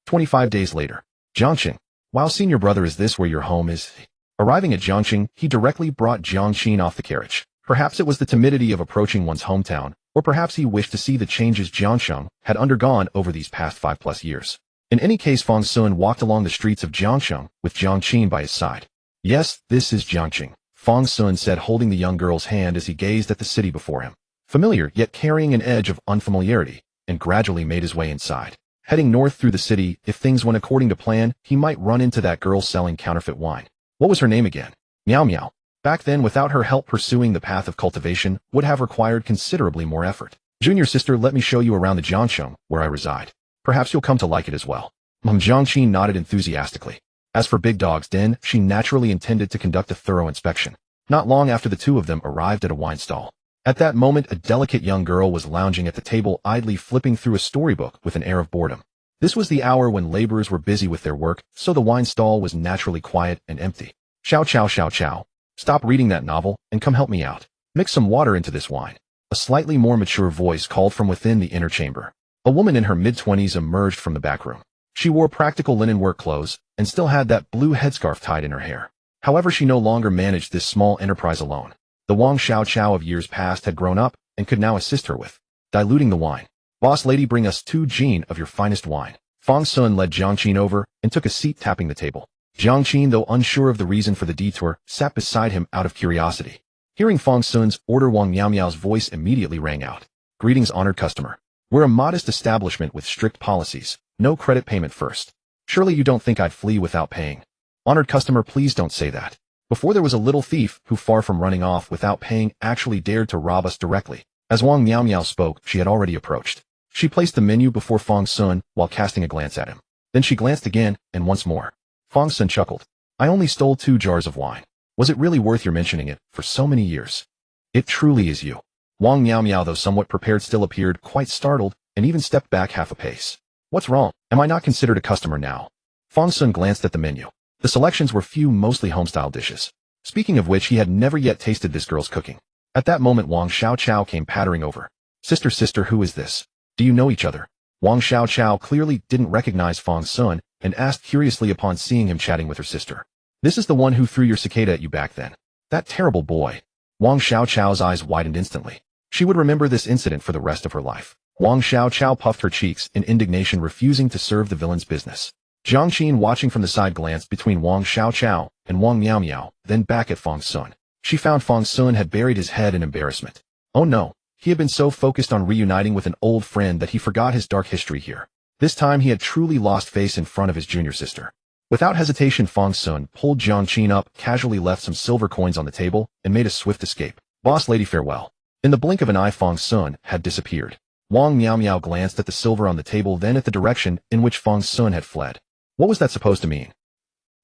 A: 25 days later. Jiangqing. Wow, senior brother, is this where your home is? Arriving at Jiangqing, he directly brought Jiang Qin off the carriage. Perhaps it was the timidity of approaching one's hometown, or perhaps he wished to see the changes Jiangsheng had undergone over these past 5+ years. In any case, Fang Xun walked along the streets of Jiangsheng with Jiang Qin by his side. Yes, this is Jiangqing, Fang Xun said, holding the young girl's hand as he gazed at the city before him. Familiar, yet carrying an edge of unfamiliarity, and gradually made his way inside. Heading north through the city, if things went according to plan, he might run into that girl selling counterfeit wine. What was her name again? Miao Miao. Back then, without her help, pursuing the path of cultivation would have required considerably more effort. Junior sister, let me show you around the Jiangsheng, where I reside. Perhaps you'll come to like it as well. Jiang Qin nodded enthusiastically. As for Big Dog's Den, she naturally intended to conduct a thorough inspection. Not long after the two of them arrived at a wine stall. At that moment, a delicate young girl was lounging at the table, idly flipping through a storybook with an air of boredom. This was the hour when laborers were busy with their work, so the wine stall was naturally quiet and empty. Xiao Xiao Xiao Xiao. Stop reading that novel, and come help me out. Mix some water into this wine. A slightly more mature voice called from within the inner chamber. A woman in her mid-20s emerged from the back room. She wore practical linen work clothes, and still had that blue headscarf tied in her hair. However, she no longer managed this small enterprise alone. The Wang Xiao Xiao of years past had grown up, and could now assist her with diluting the wine. Boss lady, bring us 2 jin of your finest wine. Fang Xun led Jiang Qin over, and took a seat, tapping the table. Jiang Qin, though unsure of the reason for the detour, sat beside him out of curiosity. Hearing Fang Xun's order, Wang Miao Miao's voice immediately rang out. Greetings, honored customer. We're a modest establishment with strict policies. No credit payment first. Surely you don't think I'd flee without paying. Honored customer, please don't say that. Before there was a little thief who, far from running off without paying, actually dared to rob us directly. As Wang Miao Miao spoke, she had already approached. She placed the menu before Fang Xun while casting a glance at him. Then she glanced again, and once more. Fang Xun chuckled. I only stole 2 jars of wine. Was it really worth your mentioning it for so many years? It truly is you. Wang Miao Miao, though somewhat prepared, still appeared quite startled and even stepped back half a pace. What's wrong? Am I not considered a customer now? Fang Xun glanced at the menu. The selections were few, mostly homestyle dishes. Speaking of which, he had never yet tasted this girl's cooking. At that moment, Wang Xiaoqiao came pattering over. Sister, who is this? Do you know each other? Wang Xiaoqiao clearly didn't recognize Fang Xun and asked curiously upon seeing him chatting with her sister. This is the one who threw your cicada at you back then. That terrible boy. Wang Xiaoqiao's eyes widened instantly. She would remember this incident for the rest of her life. Wang Xiaoqiao puffed her cheeks in indignation, refusing to serve the villain's business. Jiang Qin, watching from the side, glanced between Wang Xiaoqiao and Wang Miao Miao, then back at Fang Xun. She found Fang Xun had buried his head in embarrassment. Oh no, he had been so focused on reuniting with an old friend that he forgot his dark history here. This time he had truly lost face in front of his junior sister. Without hesitation, Fang Xun pulled Jiang Qin up, casually left some silver coins on the table, and made a swift escape. Boss lady, farewell. In the blink of an eye, Fang Xun had disappeared. Wang Miao Miao glanced at the silver on the table, then at the direction in which Fang Xun had fled. What was that supposed to mean?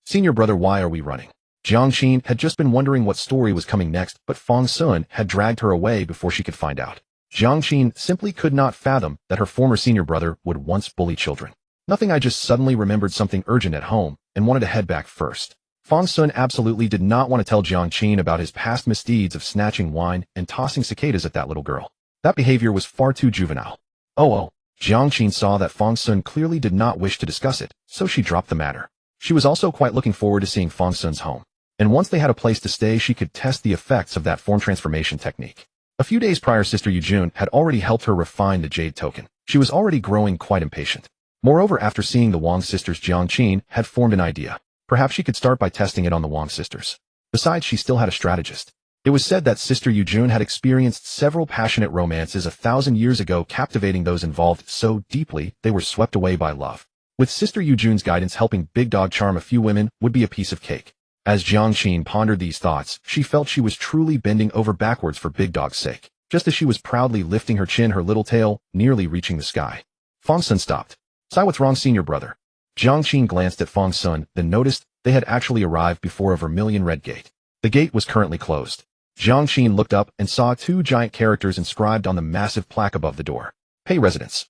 A: Senior brother, why are we running? Jiang Qin had just been wondering what story was coming next, but Fang Xun had dragged her away before she could find out. Jiang Qin simply could not fathom that her former senior brother would once bully children. Nothing, I just suddenly remembered something urgent at home and wanted to head back first. Fang Xun absolutely did not want to tell Jiang Qin about his past misdeeds of snatching wine and tossing cicadas at that little girl. That behavior was far too juvenile. Oh. Jiang Qin saw that Fang Xun clearly did not wish to discuss it, so she dropped the matter. She was also quite looking forward to seeing Fang Xun's home. And once they had a place to stay, she could test the effects of that form transformation technique. A few days prior, Sister Yujun had already helped her refine the jade token. She was already growing quite impatient. Moreover, after seeing the Wang sisters, Jiang Qin had formed an idea. Perhaps she could start by testing it on the Wang sisters. Besides, she still had a strategist. It was said that Sister Yujun had experienced several passionate romances 1,000 years ago, captivating those involved so deeply they were swept away by love. With Sister Yujun's guidance, helping Big Dog charm a few women would be a piece of cake. As Jiang Qin pondered these thoughts, she felt she was truly bending over backwards for Big Dog's sake, just as she was proudly lifting her chin, her little tail nearly reaching the sky. Fang Xun stopped. Sai, what's wrong, senior brother? Jiang Qin glanced at Fang Xun, then noticed they had actually arrived before a vermilion red gate. The gate was currently closed. Jiang Qin looked up and saw 2 giant characters inscribed on the massive plaque above the door. Pei residence.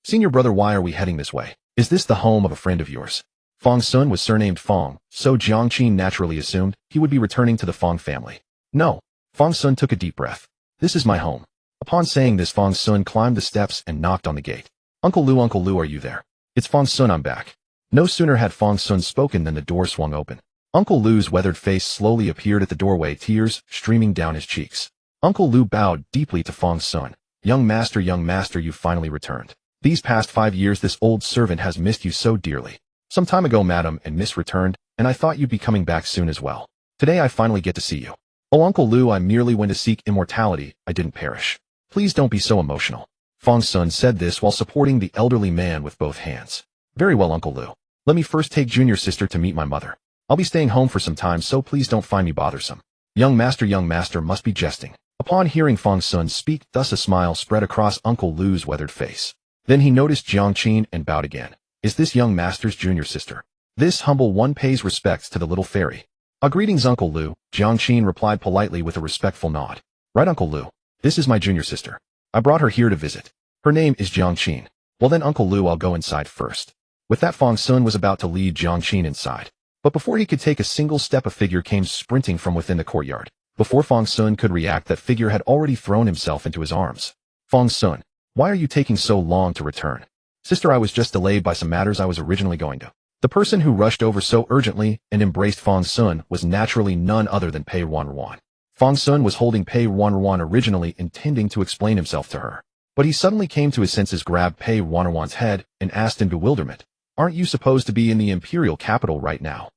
A: Senior brother, why are we heading this way? Is this the home of a friend of yours? Fang Xun was surnamed Fang, so Jiang Qin naturally assumed he would be returning to the Fang family. No. Fang Xun took a deep breath. This is my home. Upon saying this, Fang Xun climbed the steps and knocked on the gate. Uncle Lu, are you there? It's Fang Xun, I'm back. No sooner had Fang Xun spoken than the door swung open. Uncle Lu's weathered face slowly appeared at the doorway, tears streaming down his cheeks. Uncle Lu bowed deeply to Fang Xun. Young master, you finally returned. These past 5 years this old servant has missed you so dearly. Some time ago Madam and Miss returned, and I thought you'd be coming back soon as well. Today I finally get to see you. Oh Uncle Lu, I merely went to seek immortality, I didn't perish. Please don't be so emotional. Fang Xun said this while supporting the elderly man with both hands. Very well, Uncle Lu. Let me first take junior sister to meet my mother. I'll be staying home for some time, so please don't find me bothersome. Young master must be jesting. Upon hearing Fang Xun speak thus, a smile spread across Uncle Lu's weathered face. Then he noticed Jiang Qin and bowed again. Is this young master's junior sister? This humble one pays respects to the little fairy. Greetings, Uncle Lu, Jiang Qin replied politely with a respectful nod. Right, Uncle Lu. This is my junior sister. I brought her here to visit. Her name is Jiang Qin. Well then, Uncle Lu, I'll go inside first. With that, Fang Xun was about to lead Jiang Qin inside. But before he could take a single step, a figure came sprinting from within the courtyard. Before Fang Xun could react, that figure had already thrown himself into his arms. Fang Xun, why are you taking so long to return? Sister, I was just delayed by some matters I was originally going to. The person who rushed over so urgently and embraced Fang Xun was naturally none other than Pei Ruanruan. Fang Xun was holding Pei Ruanruan, originally intending to explain himself to her. But he suddenly came to his senses, grabbed Pei Ruanruan's head, and asked in bewilderment, aren't you supposed to be in the imperial capital right now?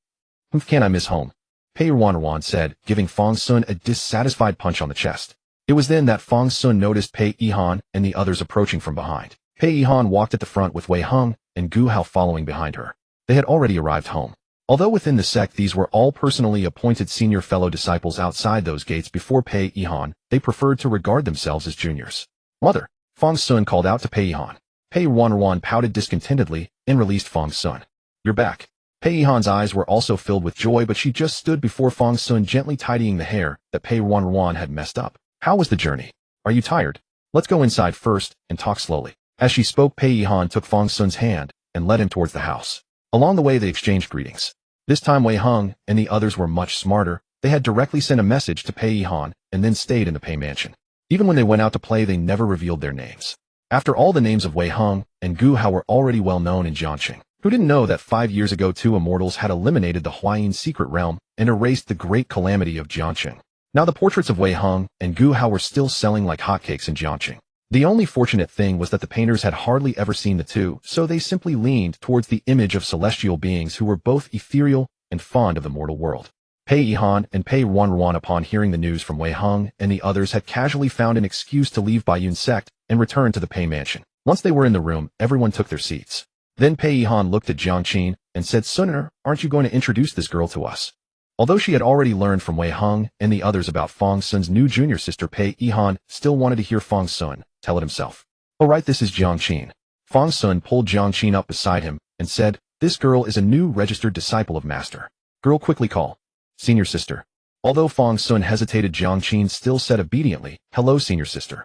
A: Can I miss home? Pei Ruanruan said, giving Fang Xun a dissatisfied punch on the chest. It was then that Fang Xun noticed Pei Yihan and the others approaching from behind. Pei Yihan walked at the front with Wei Heng and Gu Hao following behind her. They had already arrived home. Although within the sect these were all personally appointed senior fellow disciples outside those gates before Pei Ruanruan, they preferred to regard themselves as juniors. Mother, Fang Xun called out to Pei Ruanruan. Pei Ruanruan pouted discontentedly and released Fang Xun. You're back. Pei Ruanruan's eyes were also filled with joy, but she just stood before Fang Xun gently tidying the hair that Pei Ruanruan had messed up. How was the journey? Are you tired? Let's go inside first and talk slowly. As she spoke, Pei Ruanruan took Fang Xun's hand and led him towards the house. Along the way they exchanged greetings. This time Wei Heng and the others were much smarter. They had directly sent a message to Pei Ruanruan and then stayed in the Pei mansion. Even when they went out to play, they never revealed their names. After all, the names of Wei Heng and Gu Hao were already well known in Jiangqing. Who didn't know that 5 years ago 2 immortals had eliminated the Huayin secret realm and erased the great calamity of Jiangqing? Now the portraits of Wei Heng and Gu Hao were still selling like hotcakes in Jiangqing. The only fortunate thing was that the painters had hardly ever seen the two, so they simply leaned towards the image of celestial beings who were both ethereal and fond of the mortal world. Pei Ruanruan and Pei Ruanruan, upon hearing the news from Wei Heng and the others, had casually found an excuse to leave Baiyun sect and return to the Pei mansion. Once they were in the room, everyone took their seats. Then Pei Ruanruan looked at Jiang Qin and said, "Sooner, aren't you going to introduce this girl to us?" Although she had already learned from Wei Heng and the others about Fang Xun's new junior sister, Pei Ruanruan still wanted to hear Fang Xun tell it himself. "Oh right, this is Jiang Qin." Fang Xun pulled Jiang Qin up beside him and said, "This girl is a new registered disciple of Master. Girl, quickly call senior sister." Although Fang Xun hesitated, Jiang Qin still said obediently, "Hello, senior sister."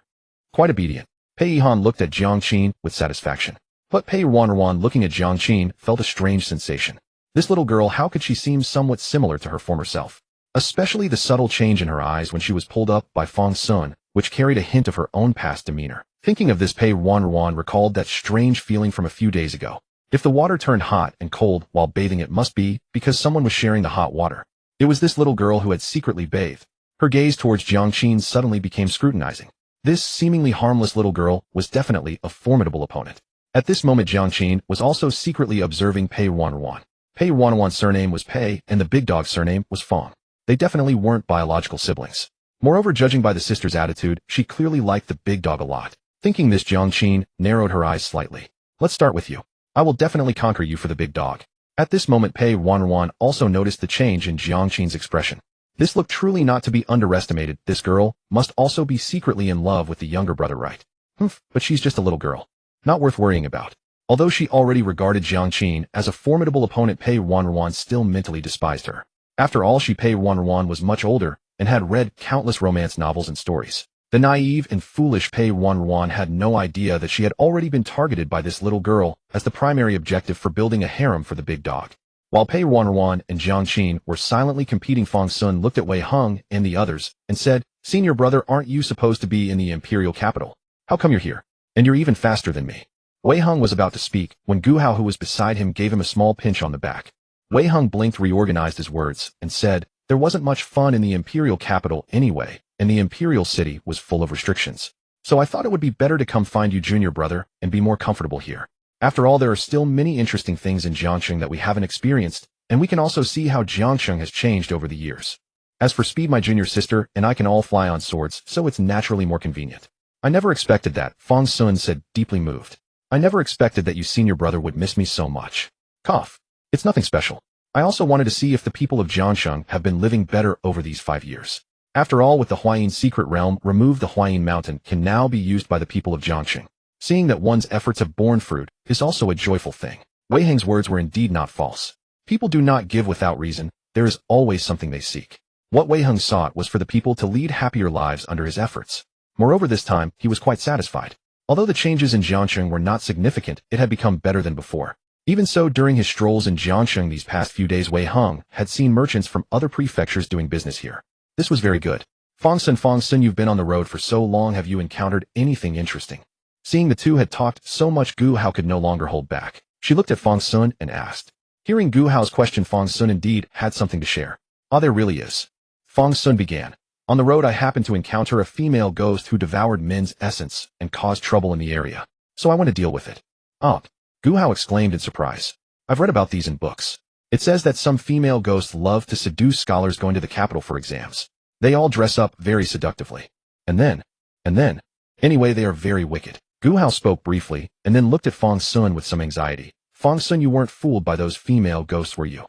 A: Quite obedient. Pei Ruanruan looked at Jiang Qin with satisfaction. But Pei Ruanruan, looking at Jiang Qin, felt a strange sensation. This little girl, how could she seem somewhat similar to her former self? Especially the subtle change in her eyes when she was pulled up by Fang Xun, which carried a hint of her own past demeanor. Thinking of this, Pei Ruanruan recalled that strange feeling from a few days ago. If the water turned hot and cold while bathing, it must be because someone was sharing the hot water. It was this little girl who had secretly bathed. Her gaze towards Jiang Qin suddenly became scrutinizing. This seemingly harmless little girl was definitely a formidable opponent. At this moment, Jiang Qin was also secretly observing Pei Ruanruan. Pei Ruanruan's surname was Pei, and the big dog's surname was Fang. They definitely weren't biological siblings. Moreover, judging by the sister's attitude, she clearly liked the big dog a lot. Thinking this, Jiang Qin narrowed her eyes slightly. "Let's start with you. I will definitely conquer you for the big dog." At this moment, Pei Ruanruan also noticed the change in Jiang Qin's expression. This looked truly not to be underestimated. This girl must also be secretly in love with the younger brother, right? But she's just a little girl. Not worth worrying about. Although she already regarded Jiang Qin as a formidable opponent, Pei Ruanruan still mentally despised her. After all, Pei Ruanruan was much older and had read countless romance novels and stories. The naive and foolish Pei Ruanruan had no idea that she had already been targeted by this little girl as the primary objective for building a harem for the big dog. While Pei Ruanruan and Jiang Qin were silently competing, Fang Xun looked at Wei Heng and the others and said, "Senior brother, aren't you supposed to be in the imperial capital? How come you're here? And you're even faster than me." Wei Heng was about to speak when Gu Hao, who was beside him, gave him a small pinch on the back. Wei Heng blinked, reorganized his words, and said, "There wasn't much fun in the imperial capital anyway, and the imperial city was full of restrictions. So I thought it would be better to come find you, junior brother, and be more comfortable here. After all, there are still many interesting things in Jiangqing that we haven't experienced, and we can also see how Jiangqing has changed over the years. As for speed, my junior sister and I can all fly on swords, so it's naturally more convenient." "I never expected that," Fang Xun said, deeply moved. "I never expected that you senior brother would miss me so much." Cough. "It's nothing special. I also wanted to see if the people of Jiangqing have been living better over these 5 years. After all, with the Huayin secret realm removed, the Huayin mountain can now be used by the people of Jiangqing. Seeing that one's efforts have borne fruit is also a joyful thing." Wei Heng's words were indeed not false. People do not give without reason. There is always something they seek. What Wei Heng sought was for the people to lead happier lives under his efforts. Moreover, this time, he was quite satisfied. Although the changes in Jiangqing were not significant, it had become better than before. Even so, during his strolls in Jiangqing these past few days, Wei Heng had seen merchants from other prefectures doing business here. This was very good. Fang Xun, you've been on the road for so long. Have you encountered anything interesting?" Seeing the two had talked so much, Gu Hao could no longer hold back. She looked at Fang Xun and asked. Hearing Gu Hao's question, Fang Xun indeed had something to share. "Ah, there really is." Fang Xun began. "On the road, I happened to encounter a female ghost who devoured men's essence and caused trouble in the area. So I went to deal with it." "Ah," Gu Hao exclaimed in surprise. "I've read about these in books. It says that some female ghosts love to seduce scholars going to the capital for exams. They all dress up very seductively. And then, anyway, they are very wicked." Gu Hao spoke briefly and then looked at Fang Xun with some anxiety. "Fang Xun, you weren't fooled by those female ghosts, were you?"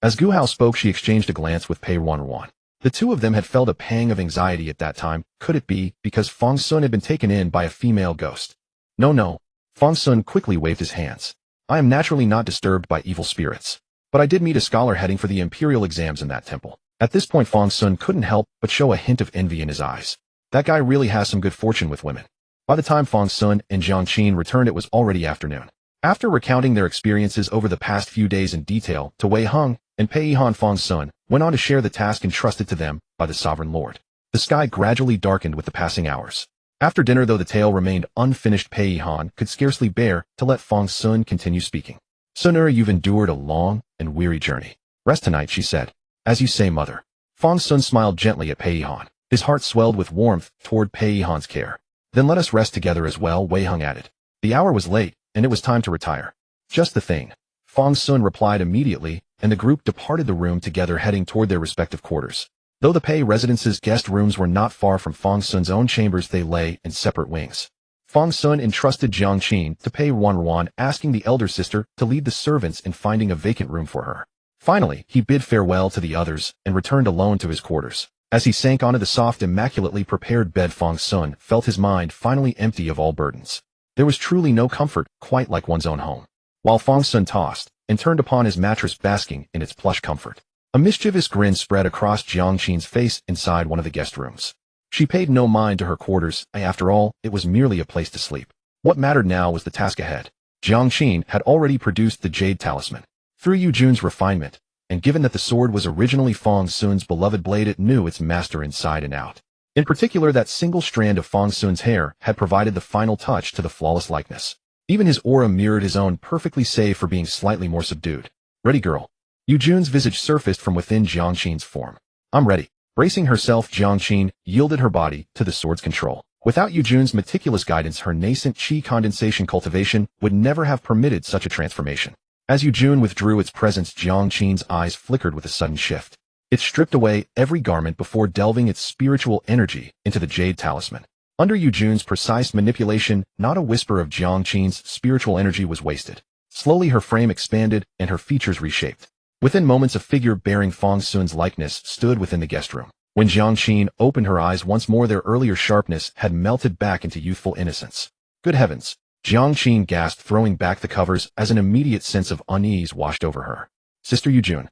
A: As Gu Hao spoke, she exchanged a glance with Pei Ruanruan. The two of them had felt a pang of anxiety at that time. Could it be because Fang Xun had been taken in by a female ghost? No. Fang Xun quickly waved his hands. I am naturally not disturbed by evil spirits. But I did meet a scholar heading for the imperial exams in that temple. At this point, Fang Xun couldn't help but show a hint of envy in his eyes. That guy really has some good fortune with women. By the time Fang Xun and Jiang Qin returned, it was already afternoon. After recounting their experiences over the past few days in detail to Wei Heng and Pei Yihan, Fang Xun went on to share the task entrusted to them by the Sovereign Lord. The sky gradually darkened with the passing hours. After dinner, though the tale remained unfinished, Pei Yihan could scarcely bear to let Fang Xun continue speaking. Sunura, you've endured a long and weary journey. Rest tonight, she said. As you say, mother. Fang Xun smiled gently at Pei Yihan. His heart swelled with warmth toward Pei Yihan's care. Then let us rest together as well, Wei Heng added. The hour was late, and it was time to retire. Just the thing. Fang Xun replied immediately, and the group departed the room together, heading toward their respective quarters. Though the Pei residence's guest rooms were not far from Fang Xun's own chambers, they lay in separate wings. Fang Xun entrusted Jiang Qin to Pei Ruanruan, asking the elder sister to lead the servants in finding a vacant room for her. Finally, he bid farewell to the others and returned alone to his quarters. As he sank onto the soft, immaculately prepared bed, Fang Xun felt his mind finally empty of all burdens. There was truly no comfort quite like one's own home. While Fang Xun tossed and turned upon his mattress, basking in its plush comfort, a mischievous grin spread across Jiang Qin's face inside one of the guest rooms. She paid no mind to her quarters. After all, it was merely a place to sleep. What mattered now was the task ahead. Jiang Qin had already produced the jade talisman. Through Yu Jun's refinement, and given that the sword was originally Fang Xun's beloved blade, it knew its master inside and out. In particular, that single strand of Fang Xun's hair had provided the final touch to the flawless likeness. Even his aura mirrored his own perfectly, save for being slightly more subdued. Ready, girl? Yu Jun's visage surfaced from within Jiang Qin's form. I'm ready. Bracing herself, Jiang Qin yielded her body to the sword's control. Without Yu Jun's meticulous guidance, her nascent qi condensation cultivation would never have permitted such a transformation. As Yu Jun withdrew its presence, Jiang Qin's eyes flickered with a sudden shift. It stripped away every garment before delving its spiritual energy into the jade talisman. Under Yu Jun's precise manipulation, not a whisper of Jiang Qin's spiritual energy was wasted. Slowly her frame expanded and her features reshaped. Within moments, a figure bearing Fang Xun's likeness stood within the guest room. When Jiang Qin opened her eyes once more, their earlier sharpness had melted back into youthful innocence. Good heavens! Jiang Qin gasped, throwing back the covers as an immediate sense of unease washed over her. Sister Yu Jun.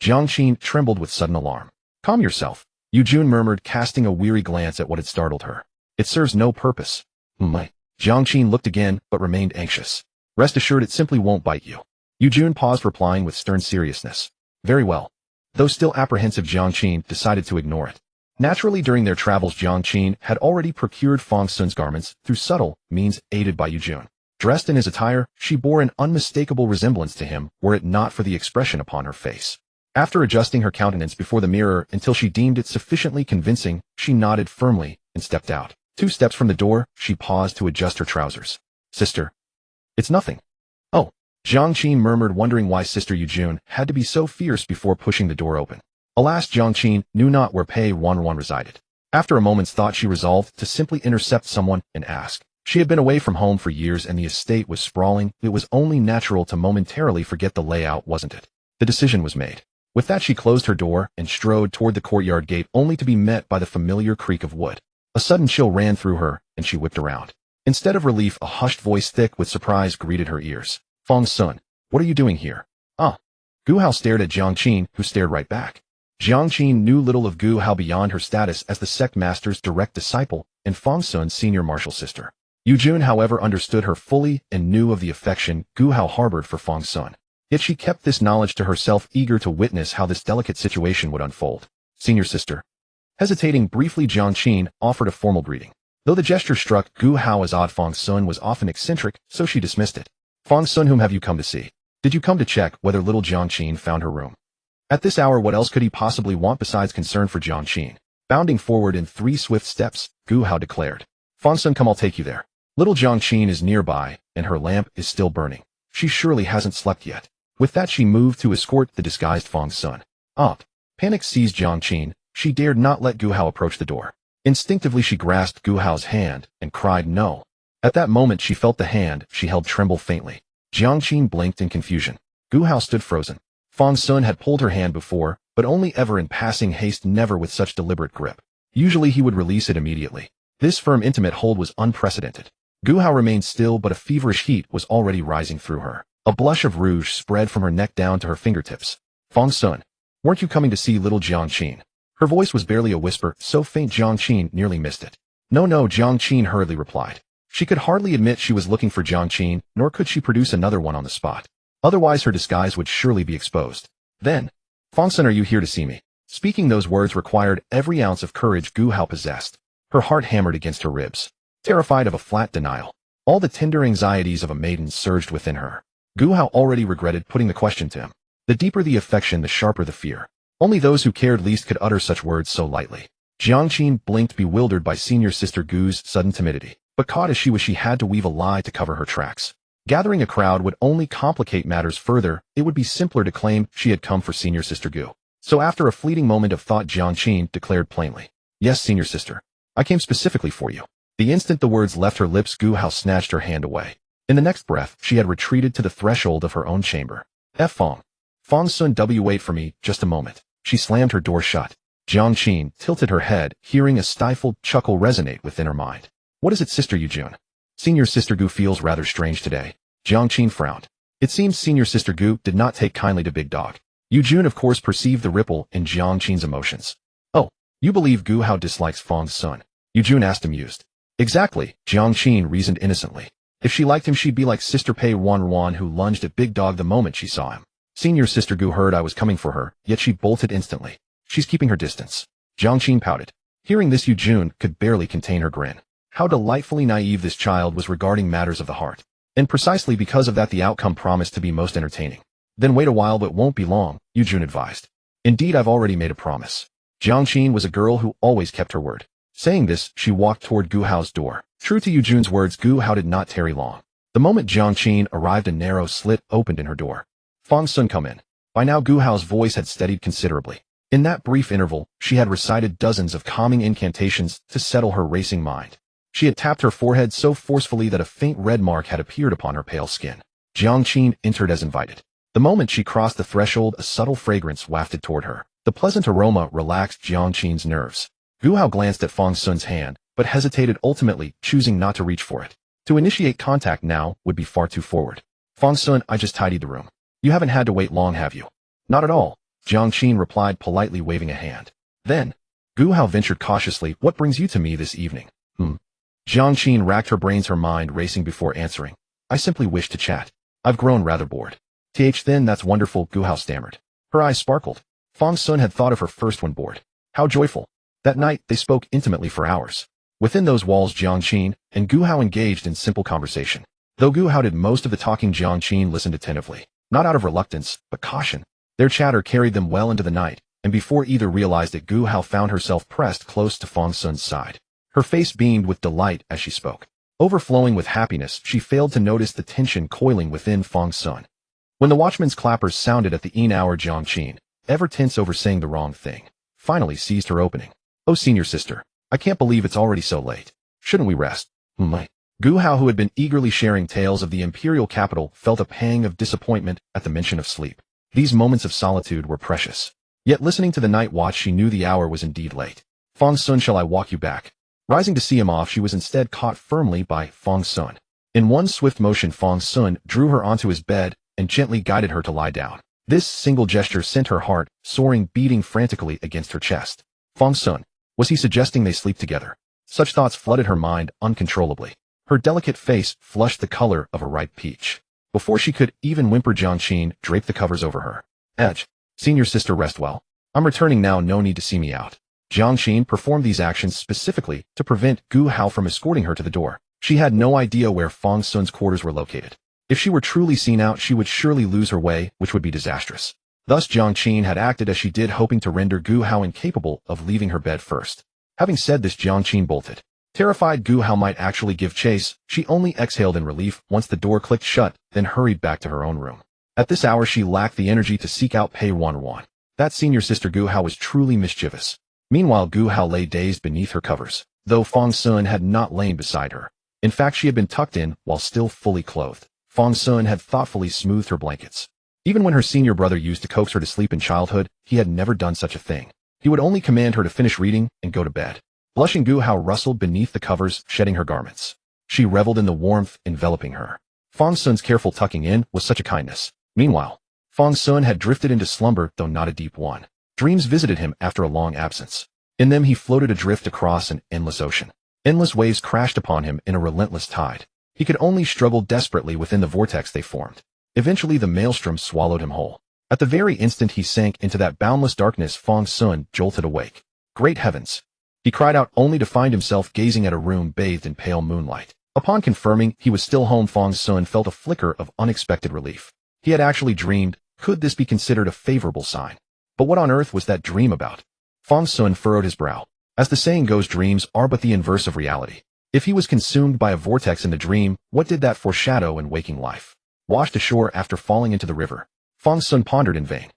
A: Jiang Qin trembled with sudden alarm. Calm yourself, Yu Jun murmured, casting a weary glance at what had startled her. It serves no purpose. Jiang Qin looked again, but remained anxious. Rest assured, it simply won't bite you. Yu Jun paused, replying with stern seriousness. Very well. Though still apprehensive, Jiang Qin decided to ignore it. Naturally, during their travels, Jiang Qin had already procured Fang Xun's garments through subtle means, aided by Yu Jun. Dressed in his attire, she bore an unmistakable resemblance to him, were it not for the expression upon her face. After adjusting her countenance before the mirror until she deemed it sufficiently convincing, she nodded firmly and stepped out. 2 steps from the door, she paused to adjust her trousers. Sister. It's nothing. Oh. Jiang Qin murmured, wondering why Sister Yu Jun had to be so fierce before pushing the door open. Alas, Jiang Qin knew not where Pei Ruanruan resided. After a moment's thought, she resolved to simply intercept someone and ask. She had been away from home for years and the estate was sprawling. It was only natural to momentarily forget the layout, wasn't it? The decision was made. With that, she closed her door and strode toward the courtyard gate, only to be met by the familiar creak of wood. A sudden chill ran through her, and she whipped around. Instead of relief, a hushed voice thick with surprise greeted her ears. Fang Xun, what are you doing here? Ah. Gu Hao stared at Jiang Qin, who stared right back. Jiang Qin knew little of Gu Hao beyond her status as the sect master's direct disciple and Fang Xun's senior martial sister. Yu Jun, however, understood her fully and knew of the affection Gu Hao harbored for Fang Xun. Yet she kept this knowledge to herself, eager to witness how this delicate situation would unfold. Senior sister. Hesitating briefly, Jiang Qin offered a formal greeting. Though the gesture struck Gu Hao as odd, Fang Xun was often eccentric, so she dismissed it. Fang Xun, whom have you come to see? Did you come to check whether little Jiang Qin found her room? At this hour, what else could he possibly want besides concern for Jiang Qin? Bounding forward in 3 swift steps, Gu Hao declared. Fang Xun, come, I'll take you there. Little Jiang Qin is nearby, and her lamp is still burning. She surely hasn't slept yet. With that, she moved to escort the disguised Fang Xun. Up. Panic seized Jiang Qin. She dared not let Gu Hao approach the door. Instinctively, she grasped Gu Hao's hand and cried no. At that moment, she felt the hand she held tremble faintly. Jiang Qin blinked in confusion. Gu Hao stood frozen. Fang Xun had pulled her hand before, but only ever in passing haste, never with such deliberate grip. Usually he would release it immediately. This firm intimate hold was unprecedented. Gu Hao remained still, but a feverish heat was already rising through her. A blush of rouge spread from her neck down to her fingertips. Fang Xun, weren't you coming to see little Jiang Qin? Her voice was barely a whisper, so faint Jiang Qin nearly missed it. No, Jiang Qin hurriedly replied. She could hardly admit she was looking for Jiang Qin, nor could she produce another one on the spot. Otherwise her disguise would surely be exposed. Then, Fang Xun, are you here to see me? Speaking those words required every ounce of courage Gu Hao possessed. Her heart hammered against her ribs. Terrified of a flat denial, all the tender anxieties of a maiden surged within her. Gu Hao already regretted putting the question to him. The deeper the affection, the sharper the fear. Only those who cared least could utter such words so lightly. Jiang Qin blinked, bewildered by senior sister Gu's sudden timidity, but caught as she was, she had to weave a lie to cover her tracks. Gathering a crowd would only complicate matters further. It would be simpler to claim she had come for senior sister Gu. So after a fleeting moment of thought, Jiang Qin declared plainly, "Yes, senior sister. I came specifically for you." The instant the words left her lips, Gu Hao snatched her hand away. In the next breath, she had retreated to the threshold of her own chamber. Fang Xun, wait for me, just a moment. She slammed her door shut. Jiang Qin tilted her head, hearing a stifled chuckle resonate within her mind. What is it, Sister Yujun? Senior Sister Gu feels rather strange today. Jiang Qin frowned. It seems Senior Sister Gu did not take kindly to Big Dog. Yujun of course perceived the ripple in Jiang Qin's emotions. Oh, you believe Gu Hao dislikes Fang Xun? Yujun asked, amused. Exactly, Jiang Qin reasoned innocently. If she liked him, she'd be like Sister Pei Ruanruan, who lunged at Big Dog the moment she saw him. Senior Sister Gu heard I was coming for her, yet she bolted instantly. She's keeping her distance. Jiang Qin pouted. Hearing this, Yujun could barely contain her grin. How delightfully naive this child was regarding matters of the heart. And precisely because of that, the outcome promised to be most entertaining. Then wait a while, but won't be long, Yujun advised. Indeed, I've already made a promise. Jiang Qin was a girl who always kept her word. Saying this, she walked toward Gu Hao's door. True to Yujun's words, Gu Hao did not tarry long. The moment Jiang Qin arrived, a narrow slit opened in her door. Fang Xun, come in. By now Gu Hao's voice had steadied considerably. In that brief interval, she had recited dozens of calming incantations to settle her racing mind. She had tapped her forehead so forcefully that a faint red mark had appeared upon her pale skin. Jiang Qin entered as invited. The moment she crossed the threshold, a subtle fragrance wafted toward her. The pleasant aroma relaxed Jiang Qin's nerves. Gu Hao glanced at Fang Xun's hand, but hesitated, ultimately choosing not to reach for it. To initiate contact now would be far too forward. Fang Xun, I just tidied the room. You haven't had to wait long, have you? Not at all, Jiang Qin replied, politely waving a hand. Then, Gu Hao ventured cautiously, what brings you to me this evening? Jiang Qin racked her brains, her mind racing before answering. I simply wish to chat. I've grown rather bored. Then that's wonderful, Gu Hao stammered. Her eyes sparkled. Fang Xun had thought of her first when bored. How joyful. That night, they spoke intimately for hours. Within those walls, Jiang Qin and Gu Hao engaged in simple conversation. Though Gu Hao did most of the talking, Jiang Qin listened attentively. Not out of reluctance, but caution. Their chatter carried them well into the night, and before either realized it, Gu Hao found herself pressed close to Fang Xun's side. Her face beamed with delight as she spoke. Overflowing with happiness, she failed to notice the tension coiling within Fang Xun. When the watchman's clappers sounded at the evening hour, Jiang Qin, ever tense over saying the wrong thing, finally seized her opening. Oh, senior sister, I can't believe it's already so late. Shouldn't we rest? Gu Hao, who had been eagerly sharing tales of the imperial capital, felt a pang of disappointment at the mention of sleep. These moments of solitude were precious. Yet listening to the night watch, she knew the hour was indeed late. Fang Xun, shall I walk you back? Rising to see him off, she was instead caught firmly by Fang Xun. In one swift motion, Fang Xun drew her onto his bed and gently guided her to lie down. This single gesture sent her heart soaring, beating frantically against her chest. Fang Xun, was he suggesting they sleep together? Such thoughts flooded her mind uncontrollably. Her delicate face flushed the color of a ripe peach. Before she could even whimper, Jiang Qin draped the covers over her. Senior sister, rest well. I'm returning now, no need to see me out. Jiang Qin performed these actions specifically to prevent Gu Hao from escorting her to the door. She had no idea where Fang Xun's quarters were located. If she were truly seen out, she would surely lose her way, which would be disastrous. Thus Jiang Qin had acted as she did, hoping to render Gu Hao incapable of leaving her bed first. Having said this, Jiang Qin bolted. Terrified Gu Hao might actually give chase, she only exhaled in relief once the door clicked shut, then hurried back to her own room. At this hour she lacked the energy to seek out Pei Ruanruan. That senior sister Gu Hao was truly mischievous. Meanwhile, Gu Hao lay dazed beneath her covers, though Fang Xun had not lain beside her. In fact, she had been tucked in while still fully clothed. Fang Xun had thoughtfully smoothed her blankets. Even when her senior brother used to coax her to sleep in childhood, he had never done such a thing. He would only command her to finish reading and go to bed. Blushing Gu Hao rustled beneath the covers, shedding her garments. She reveled in the warmth enveloping her. Fang Xun's careful tucking in was such a kindness. Meanwhile, Fang Xun had drifted into slumber, though not a deep one. Dreams visited him after a long absence. In them he floated adrift across an endless ocean. Endless waves crashed upon him in a relentless tide. He could only struggle desperately within the vortex they formed. Eventually the maelstrom swallowed him whole. At the very instant he sank into that boundless darkness, Fang Xun jolted awake. Great heavens! He cried out only to find himself gazing at a room bathed in pale moonlight. Upon confirming he was still home, Fang Xun felt a flicker of unexpected relief. He had actually dreamed. Could this be considered a favorable sign? But what on earth was that dream about? Fang Xun furrowed his brow. As the saying goes, dreams are but the inverse of reality. If he was consumed by a vortex in the dream, what did that foreshadow in waking life? Washed ashore after falling into the river. Fang Xun pondered in vain.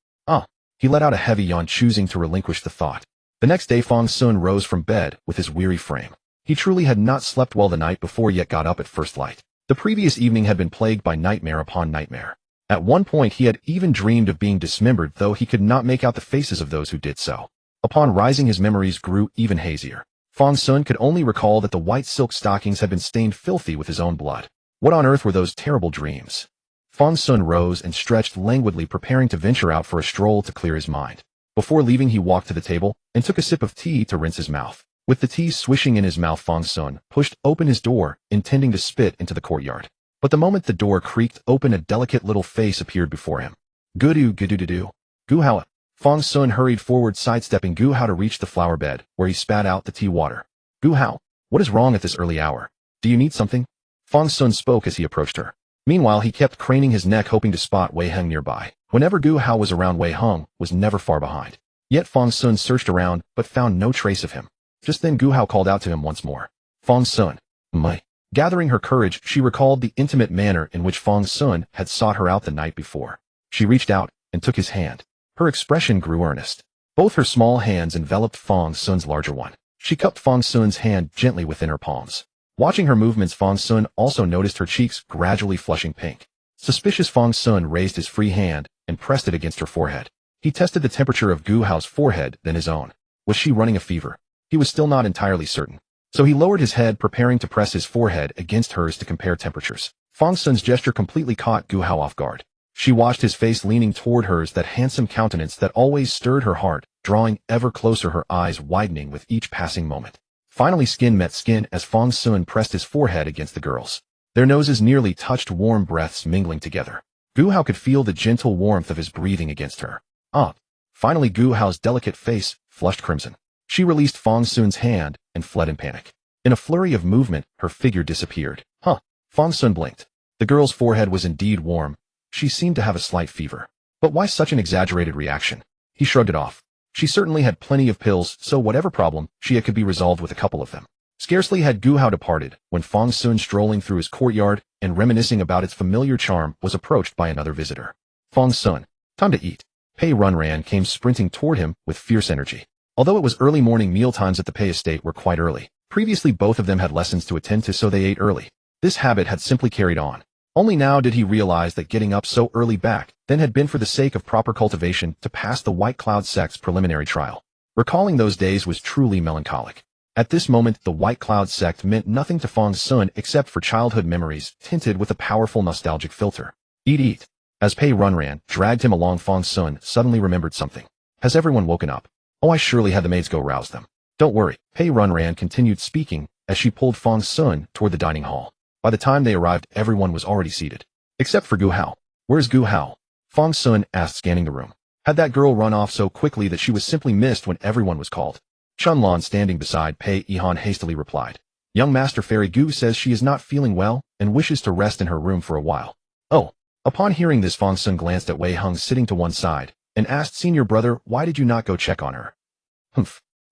A: He let out a heavy yawn, choosing to relinquish the thought. The next day Fang Xun rose from bed with his weary frame. He truly had not slept well the night before, yet got up at first light. The previous evening had been plagued by nightmare upon nightmare. At one point he had even dreamed of being dismembered, though he could not make out the faces of those who did so. Upon rising his memories grew even hazier. Fang Xun could only recall that the white silk stockings had been stained filthy with his own blood. What on earth were those terrible dreams? Fang Xun rose and stretched languidly, preparing to venture out for a stroll to clear his mind. Before leaving he walked to the table and took a sip of tea to rinse his mouth. With the tea swishing in his mouth, Fang Xun pushed open his door, intending to spit into the courtyard. But the moment the door creaked open, a delicate little face appeared before him. Good-do-do-do-do. Gu Hao. Fang Xun hurried forward, sidestepping Gu Hao to reach the flower bed, where he spat out the tea water. Gu Hao, what is wrong at this early hour? Do you need something? Fang Xun spoke as he approached her. Meanwhile, he kept craning his neck, hoping to spot Wei Heng nearby. Whenever Gu Hao was around, Wei Heng was never far behind. Yet Fang Xun searched around, but found no trace of him. Just then Gu Hao called out to him once more. Fang Xun. My. Gathering her courage, she recalled the intimate manner in which Fang Xun had sought her out the night before. She reached out and took his hand. Her expression grew earnest. Both her small hands enveloped Fang Xun's larger one. She cupped Fang Xun's hand gently within her palms. Watching her movements, Fang Xun also noticed her cheeks gradually flushing pink. Suspicious, Fang Xun raised his free hand and pressed it against her forehead. He tested the temperature of Gu Hao's forehead, then his own. Was she running a fever? He was still not entirely certain. So he lowered his head, preparing to press his forehead against hers to compare temperatures. Fang Xun's gesture completely caught Gu Hao off guard. She watched his face leaning toward hers, that handsome countenance that always stirred her heart, drawing ever closer, her eyes widening with each passing moment. Finally skin met skin as Fang Xun pressed his forehead against the girl's. Their noses nearly touched, warm breaths mingling together. Gu Hao could feel the gentle warmth of his breathing against her. Finally Gu Hao's delicate face flushed crimson. She released Fang Xun's hand and fled in panic. In a flurry of movement, her figure disappeared. Fang Xun blinked. The girl's forehead was indeed warm. She seemed to have a slight fever. But why such an exaggerated reaction? He shrugged it off. She certainly had plenty of pills, so whatever problem she had could be resolved with a couple of them. Scarcely had Gu Hao departed, when Fang Xun, strolling through his courtyard and reminiscing about its familiar charm, was approached by another visitor. Fang Xun, time to eat. Pei Ruanruan came sprinting toward him with fierce energy. Although it was early morning, meal times at the Pei estate were quite early. Previously both of them had lessons to attend to, so they ate early. This habit had simply carried on. Only now did he realize that getting up so early back then had been for the sake of proper cultivation to pass the White Cloud Sect's preliminary trial. Recalling those days was truly melancholic. At this moment, the White Cloud Sect meant nothing to Fang Xun except for childhood memories tinted with a powerful nostalgic filter. Eat. As Pei Ruanruan dragged him along, Fang Xun suddenly remembered something. Has everyone woken up? I surely had the maids go rouse them. Don't worry, Pei Ruanruan continued speaking as she pulled Fang Xun toward the dining hall. By the time they arrived, everyone was already seated. Except for Gu Hao. Where's Gu Hao? Fang Xun asked, scanning the room. Had that girl run off so quickly that she was simply missed when everyone was called? Chunlan, standing beside Pei Ihan, hastily replied. Young Master Fairy Gu says she is not feeling well and wishes to rest in her room for a while. Upon hearing this, Fang Xun glanced at Wei Heng sitting to one side and asked, Senior brother, why did you not go check on her?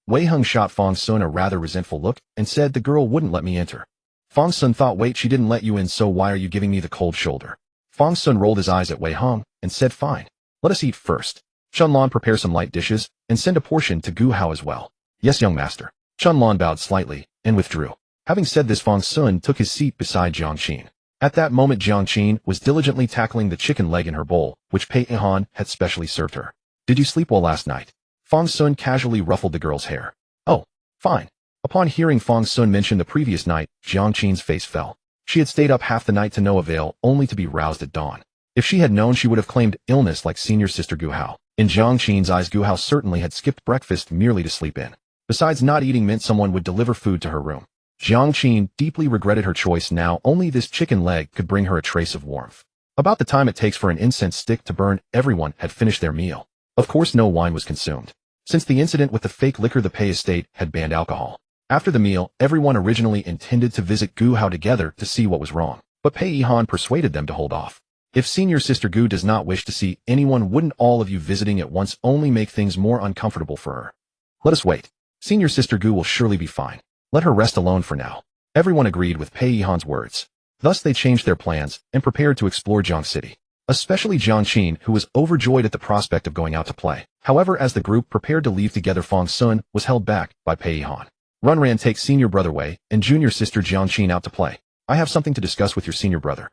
A: Wei Heng shot Fang Xun a rather resentful look and said, the girl wouldn't let me enter. Fang Xun thought, wait, she didn't let you in, so why are you giving me the cold shoulder? Fang Xun rolled his eyes at Wei Heng and said, fine. Let us eat first. Chunlan, prepare some light dishes and send a portion to Gu Hao as well. Yes, young master. Chunlan bowed slightly and withdrew. Having said this, Fang Xun took his seat beside Jiang Qin. At that moment Jiang Qin was diligently tackling the chicken leg in her bowl, which Pei Ruanruan had specially served her. Did you sleep well last night? Fang Xun casually ruffled the girl's hair. Oh, fine. Upon hearing Fang Xun mention the previous night, Jiang Qin's face fell. She had stayed up half the night to no avail, only to be roused at dawn. If she had known, she would have claimed illness like senior sister Gu Hao. In Jiang Qin's eyes, Gu Hao certainly had skipped breakfast merely to sleep in. Besides, not eating meant someone would deliver food to her room. Jiang Qin deeply regretted her choice now. Only this chicken leg could bring her a trace of warmth. About the time it takes for an incense stick to burn, everyone had finished their meal. Of course no wine was consumed. Since the incident with the fake liquor, the Pei estate had banned alcohol. After the meal, everyone originally intended to visit Gu Hao together to see what was wrong. But Pei Ruanruan persuaded them to hold off. If senior sister Gu does not wish to see anyone, wouldn't all of you visiting at once only make things more uncomfortable for her? Let us wait. Senior sister Gu will surely be fine. Let her rest alone for now. Everyone agreed with Pei Ruanruan's words. Thus they changed their plans and prepared to explore Jiang City. Especially Jiang Qin, who was overjoyed at the prospect of going out to play. However, as the group prepared to leave together, Fang Xun was held back by Pei Ruanruan. Ruanruan, take senior brother Wei and junior sister Jiang Qin out to play. I have something to discuss with your senior brother.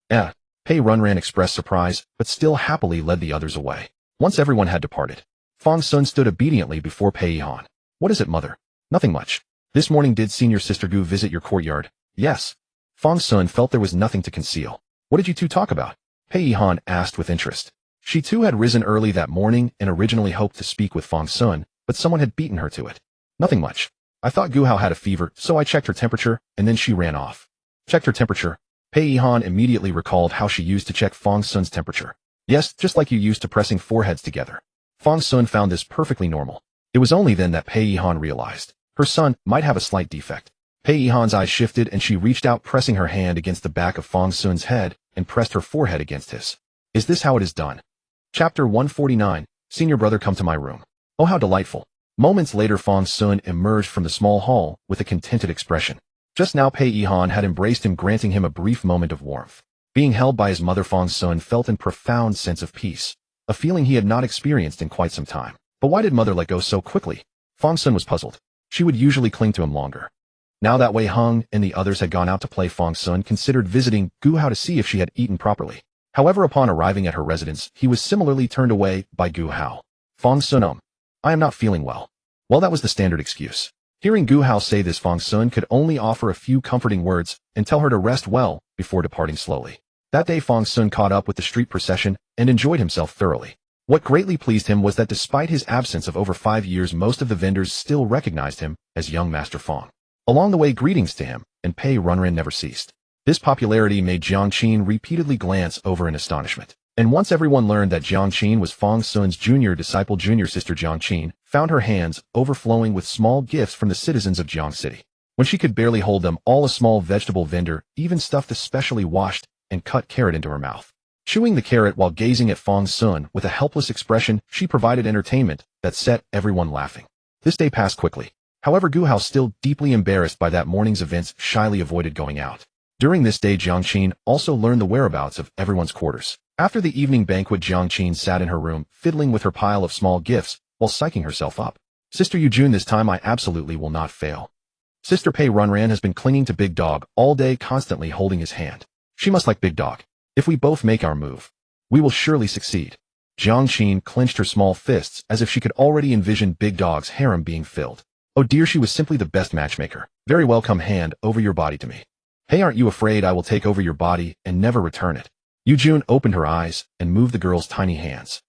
A: Pei Ruanruan expressed surprise, but still happily led the others away. Once everyone had departed, Fang Xun stood obediently before Pei Ruanruan. What is it, mother? Nothing much. This morning did senior sister Gu visit your courtyard? Yes. Fang Xun felt there was nothing to conceal. What did you two talk about? Pei Ruanruan asked with interest. She too had risen early that morning and originally hoped to speak with Fang Xun, but someone had beaten her to it. Nothing much. I thought Gu Hao had a fever, so I checked her temperature, and then she ran off. Checked her temperature? Pei Ruanruan immediately recalled how she used to check Fang Xun's temperature. Yes, just like you used to pressing foreheads together. Fang Xun found this perfectly normal. It was only then that Pei Ruanruan realized her son might have a slight defect. Pei Ruanruan's eyes shifted and she reached out, pressing her hand against the back of Fang Xun's head and pressed her forehead against his. Is this how it is done? Chapter 149, Senior Brother, come to my room. Oh, how delightful. Moments later, Fang Xun emerged from the small hall with a contented expression. Just now Pei Ruanruan had embraced him, granting him a brief moment of warmth. Being held by his mother, Fang Xun felt a profound sense of peace, a feeling he had not experienced in quite some time. But why did mother let go so quickly? Fang Xun was puzzled. She would usually cling to him longer. Now that Wei Heng and the others had gone out to play, Fang Xun considered visiting Gu Hao to see if she had eaten properly. However, upon arriving at her residence, he was similarly turned away by Gu Hao. Fang Xun, I am not feeling well. Well, that was the standard excuse. Hearing Gu Hao say this, Fang Xun could only offer a few comforting words and tell her to rest well before departing slowly. That day, Fang Xun caught up with the street procession and enjoyed himself thoroughly. What greatly pleased him was that despite his absence of over 5 years, most of the vendors still recognized him as young Master Fang. Along the way, greetings to him and Pei Ruanruan never ceased. This popularity made Jiang Qin repeatedly glance over in astonishment. And once everyone learned that Jiang Qin was Fang Xun's junior disciple, junior sister Jiang Qin found her hands overflowing with small gifts from the citizens of Jiang City. When she could barely hold them all, a small vegetable vendor even stuffed a specially washed and cut carrot into her mouth. Chewing the carrot while gazing at Fang Xun with a helpless expression, she provided entertainment that set everyone laughing. This day passed quickly. However, Gu Hao, still deeply embarrassed by that morning's events, shyly avoided going out. During this day, Jiang Qin also learned the whereabouts of everyone's quarters. After the evening banquet, Jiang Qin sat in her room, fiddling with her pile of small gifts while psyching herself up. Sister Yujun, this time I absolutely will not fail. Sister Pei Ruanruan has been clinging to Big Dog all day, constantly holding his hand. She must like Big Dog. If we both make our move, we will surely succeed. Jiang Qin clenched her small fists as if she could already envision Big Dog's harem being filled. Oh dear, she was simply the best matchmaker. Very well, come hand over your body to me. Hey, aren't you afraid I will take over your body and never return it? Yujun opened her eyes and moved the girl's tiny hands.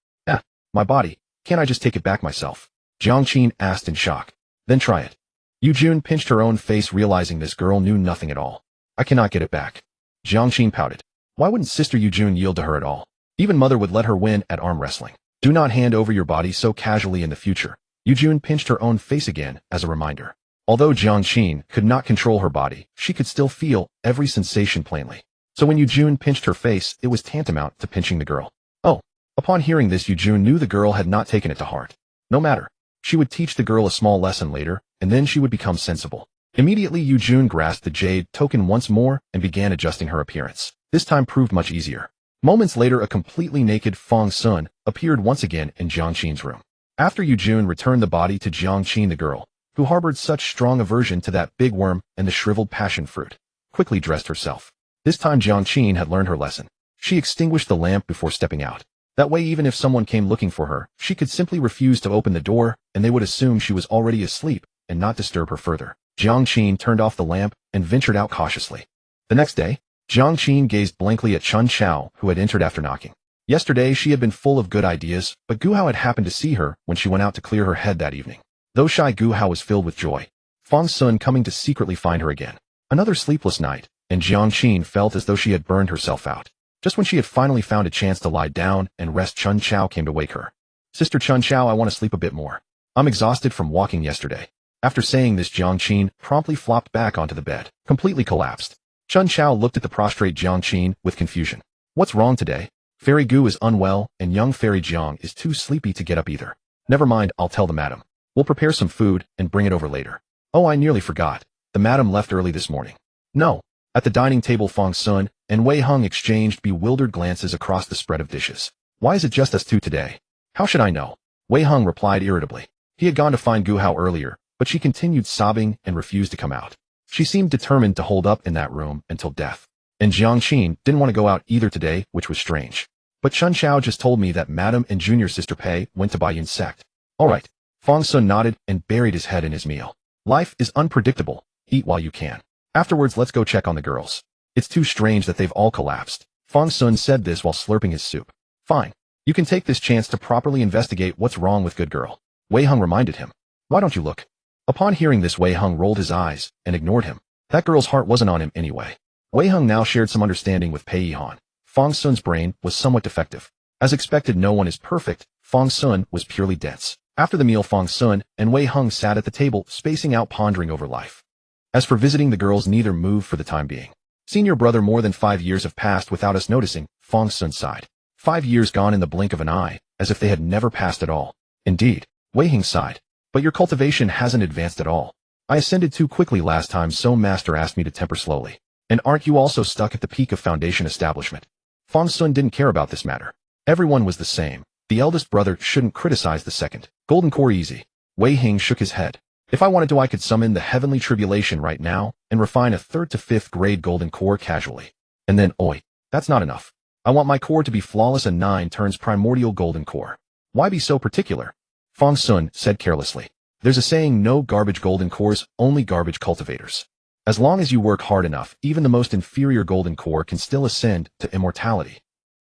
A: My body. Can't I just take it back myself? Jiang Qin asked in shock. Then try it. Yujun pinched her own face, realizing this girl knew nothing at all. I cannot get it back. Jiang Qin pouted. Why wouldn't Sister Yujun yield to her at all? Even mother would let her win at arm wrestling. Do not hand over your body so casually in the future. Yujun pinched her own face again as a reminder. Although Jiang Qin could not control her body, she could still feel every sensation plainly. So when Yujun pinched her face, it was tantamount to pinching the girl. Oh. Upon hearing this, Yujun knew the girl had not taken it to heart. No matter. She would teach the girl a small lesson later, and then she would become sensible. Immediately, Yujun grasped the jade token once more and began adjusting her appearance. This time proved much easier. Moments later, a completely naked Fang Xun appeared once again in Jiang Qin's room. After Yujun returned the body to Jiang Qin, the girl, who harbored such strong aversion to that big worm and the shriveled passion fruit, quickly dressed herself. This time Jiang Qin had learned her lesson. She extinguished the lamp before stepping out. That way even if someone came looking for her, she could simply refuse to open the door, and they would assume she was already asleep and not disturb her further. Jiang Qin turned off the lamp and ventured out cautiously. The next day, Jiang Qin gazed blankly at Chun Chao, who had entered after knocking. Yesterday she had been full of good ideas, but Gu Hao had happened to see her when she went out to clear her head that evening. Though shy, Gu Hao was filled with joy. Fang Xun coming to secretly find her again. Another sleepless night, and Jiang Qin felt as though she had burned herself out. Just when she had finally found a chance to lie down and rest, Chun Chao came to wake her. Sister Chun Chao, I want to sleep a bit more. I'm exhausted from walking yesterday. After saying this, Jiang Qin promptly flopped back onto the bed, completely collapsed. Chun Chao looked at the prostrate Jiang Qin with confusion. What's wrong today? Fairy Gu is unwell, and young Fairy Jiang is too sleepy to get up either. Never mind, I'll tell the madam. We'll prepare some food and bring it over later. Oh, I nearly forgot. The madam left early this morning. No. At the dining table, Fang Xun and Wei Hung exchanged bewildered glances across the spread of dishes. Why is it just us two today? How should I know? Wei Hung replied irritably. He had gone to find Gu Hao earlier, but she continued sobbing and refused to come out. She seemed determined to hold up in that room until death. And Jiang Qin didn't want to go out either today, which was strange. But Chun Chao just told me that Madam and junior sister Pei went to Bathe Sect. All right. Fang Xun nodded and buried his head in his meal. Life is unpredictable. Eat while you can. Afterwards, let's go check on the girls. It's too strange that they've all collapsed. Fang Xun said this while slurping his soup. Fine. You can take this chance to properly investigate what's wrong with good girl. Wei Hung reminded him. Why don't you look? Upon hearing this, Wei Hung rolled his eyes and ignored him. That girl's heart wasn't on him anyway. Wei Hung now shared some understanding with Pei Yihan. Fang Xun's brain was somewhat defective. As expected, no one is perfect. Fang Xun was purely dense. After the meal, Fang Xun and Wei Hung sat at the table, spacing out, pondering over life. As for visiting the girls, neither moved for the time being. Senior brother, more than 5 years have passed without us noticing, Fang Xun sighed. 5 years gone in the blink of an eye, as if they had never passed at all. Indeed, Wei Hing sighed. But your cultivation hasn't advanced at all. I ascended too quickly last time, so master asked me to temper slowly. And aren't you also stuck at the peak of foundation establishment? Fang Xun didn't care about this matter. Everyone was the same. The eldest brother shouldn't criticize the second. Golden core easy. Wei Hing shook his head. If I wanted to, I could summon the heavenly tribulation right now and refine a 3rd to 5th grade golden core casually. And then, oi, that's not enough. I want my core to be flawless, and 9 turns primordial golden core. Why be so particular? Fang Xun said carelessly. There's a saying, no garbage golden cores, only garbage cultivators. As long as you work hard enough, even the most inferior golden core can still ascend to immortality.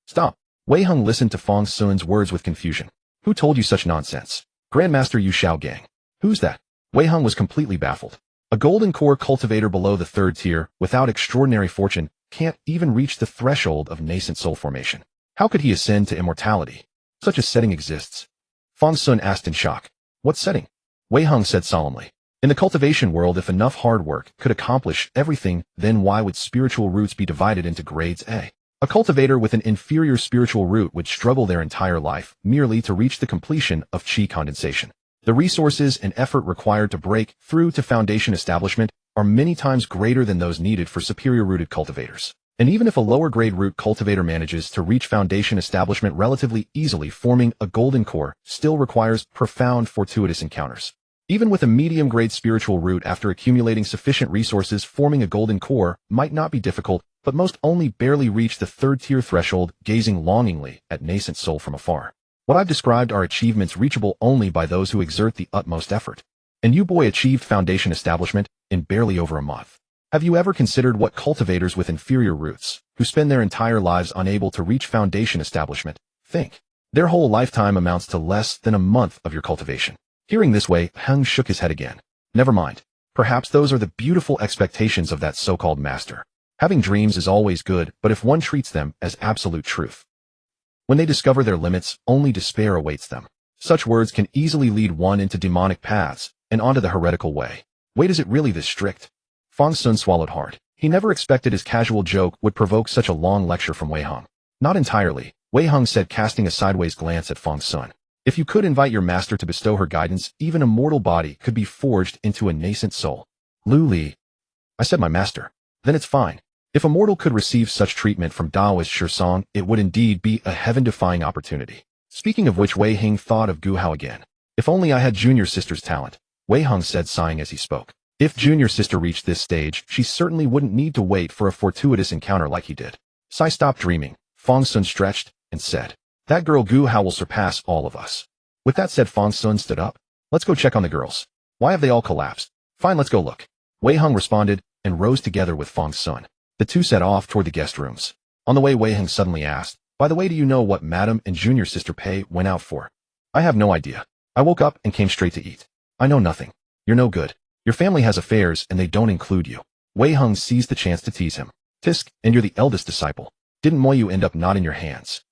A: Stop. Wei Hung listened to Fang Xun's words with confusion. Who told you such nonsense? Grandmaster Yu Shao Gang. Who's that? Wei Hung was completely baffled. A golden core cultivator below the 3rd tier, without extraordinary fortune, can't even reach the threshold of nascent soul formation. How could he ascend to immortality? Such a setting exists. Fang Xun asked in shock. What setting? Wei Hung said solemnly. In the cultivation world, if enough hard work could accomplish everything, then why would spiritual roots be divided into grades A? A cultivator with an inferior spiritual root would struggle their entire life merely to reach the completion of qi condensation. The resources and effort required to break through to foundation establishment are many times greater than those needed for superior-rooted cultivators. And even if a lower-grade root cultivator manages to reach foundation establishment relatively easily, forming a golden core still requires profound fortuitous encounters. Even with a medium-grade spiritual root, after accumulating sufficient resources, forming a golden core might not be difficult, but most only barely reach the 3rd-tier threshold, gazing longingly at nascent soul from afar. What I've described are achievements reachable only by those who exert the utmost effort. And you boy achieved foundation establishment in barely over a month. Have you ever considered what cultivators with inferior roots, who spend their entire lives unable to reach foundation establishment, think? Their whole lifetime amounts to less than a month of your cultivation. Hearing this, Wei Hung shook his head again. Never mind. Perhaps those are the beautiful expectations of that so-called master. Having dreams is always good, but if one treats them as absolute truth, when they discover their limits, only despair awaits them. Such words can easily lead one into demonic paths and onto the heretical way. Wait, is it really this strict? Fang Xun swallowed hard. He never expected his casual joke would provoke such a long lecture from Wei Hung. Not entirely, Wei Hung said, casting a sideways glance at Fang Xun. If you could invite your master to bestow her guidance, even a mortal body could be forged into a nascent soul. Lu Li. I said my master. Then it's fine. If a mortal could receive such treatment from Daoist Shirsong, it would indeed be a heaven-defying opportunity. Speaking of which, Wei Hing thought of Gu Hao again. If only I had junior sister's talent, Wei Hung said, sighing as he spoke. If Junior Sister reached this stage, she certainly wouldn't need to wait for a fortuitous encounter like he did. Sai stopped dreaming. Fang Xun stretched and said, "That girl Gu Hao will surpass all of us." With that said, Fang Xun stood up. "Let's go check on the girls. Why have they all collapsed? Fine, let's go look." Wei Heng responded and rose together with Fang Xun. The two set off toward the guest rooms. On the way, Wei Heng suddenly asked, "By the way, do you know what Madam and Junior Sister Pei went out for?" "I have no idea. I woke up and came straight to eat." "I know nothing. You're no good. Your family has affairs and they don't include you." Wei Heng seized the chance to tease him. "Tisk, and you're the eldest disciple. Didn't Moyu end up not in your hands?"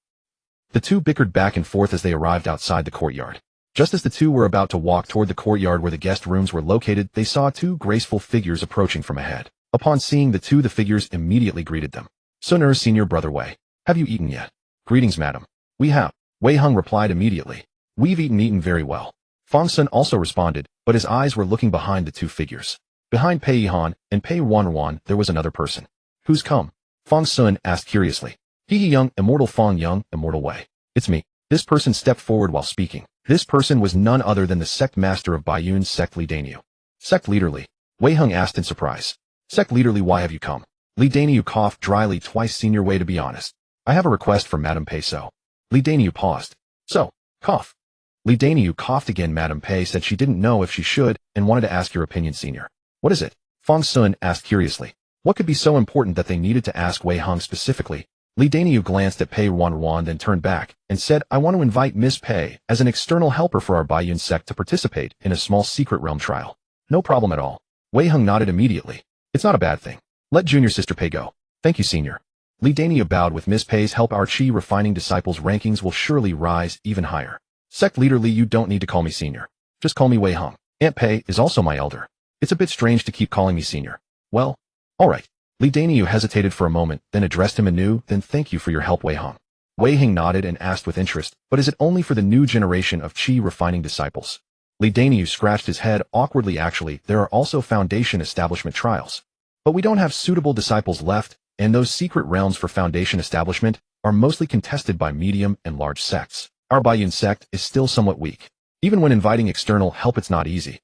A: The two bickered back and forth as they arrived outside the courtyard. Just as the two were about to walk toward the courtyard where the guest rooms were located, they saw two graceful figures approaching from ahead. Upon seeing the two, the figures immediately greeted them. "Sun'er, Senior Brother Wei. Have you eaten yet?" "Greetings, madam. We have." Wei Heng replied immediately. "We've eaten very well." Fang Xun also responded, but his eyes were looking behind the two figures. Behind Pei Yihan and Pei Ruanruan, there was another person. "Who's come?" Fang Xun asked curiously. "He young, immortal Fang Young, immortal Wei. It's me." This person stepped forward while speaking. This person was none other than the sect master of Baiyun's sect Li Daniu. "Sect leader Li?" Wei Heng asked in surprise. "Sect leader Li, why have you come?" Li Daniu coughed dryly. "Twice, Senior Wei, to be honest. I have a request for Madame Pei, so." Li Daniu paused. "So, cough." Li Daniu coughed again. Madame Pei said she didn't know if she should and wanted to ask your opinion, Senior. "What is it?" Fang Xun asked curiously. What could be so important that they needed to ask Wei Heng specifically? Li Daniu glanced at Pei Ruanruan, then turned back and said, "I want to invite Miss Pei as an external helper for our Baiyun sect to participate in a small secret realm trial." "No problem at all." Wei Heng nodded immediately. "It's not a bad thing. Let Junior Sister Pei go." "Thank you, Senior." Li Daniu bowed. "With Miss Pei's help, our Qi refining disciples' rankings will surely rise even higher." "Sect leader Li, you don't need to call me Senior. Just call me Wei Heng. Aunt Pei is also my elder. It's a bit strange to keep calling me Senior." "Well, all right." Li Daniu hesitated for a moment, then addressed him anew. "Then thank you for your help, Wei Heng." Wei Heng nodded and asked with interest, "But is it only for the new generation of Qi refining disciples?" Li Daniu scratched his head awkwardly. "Actually, there are also foundation establishment trials. But we don't have suitable disciples left, and those secret realms for foundation establishment are mostly contested by medium and large sects. Our Baiyun sect is still somewhat weak. Even when inviting external help, it's not easy."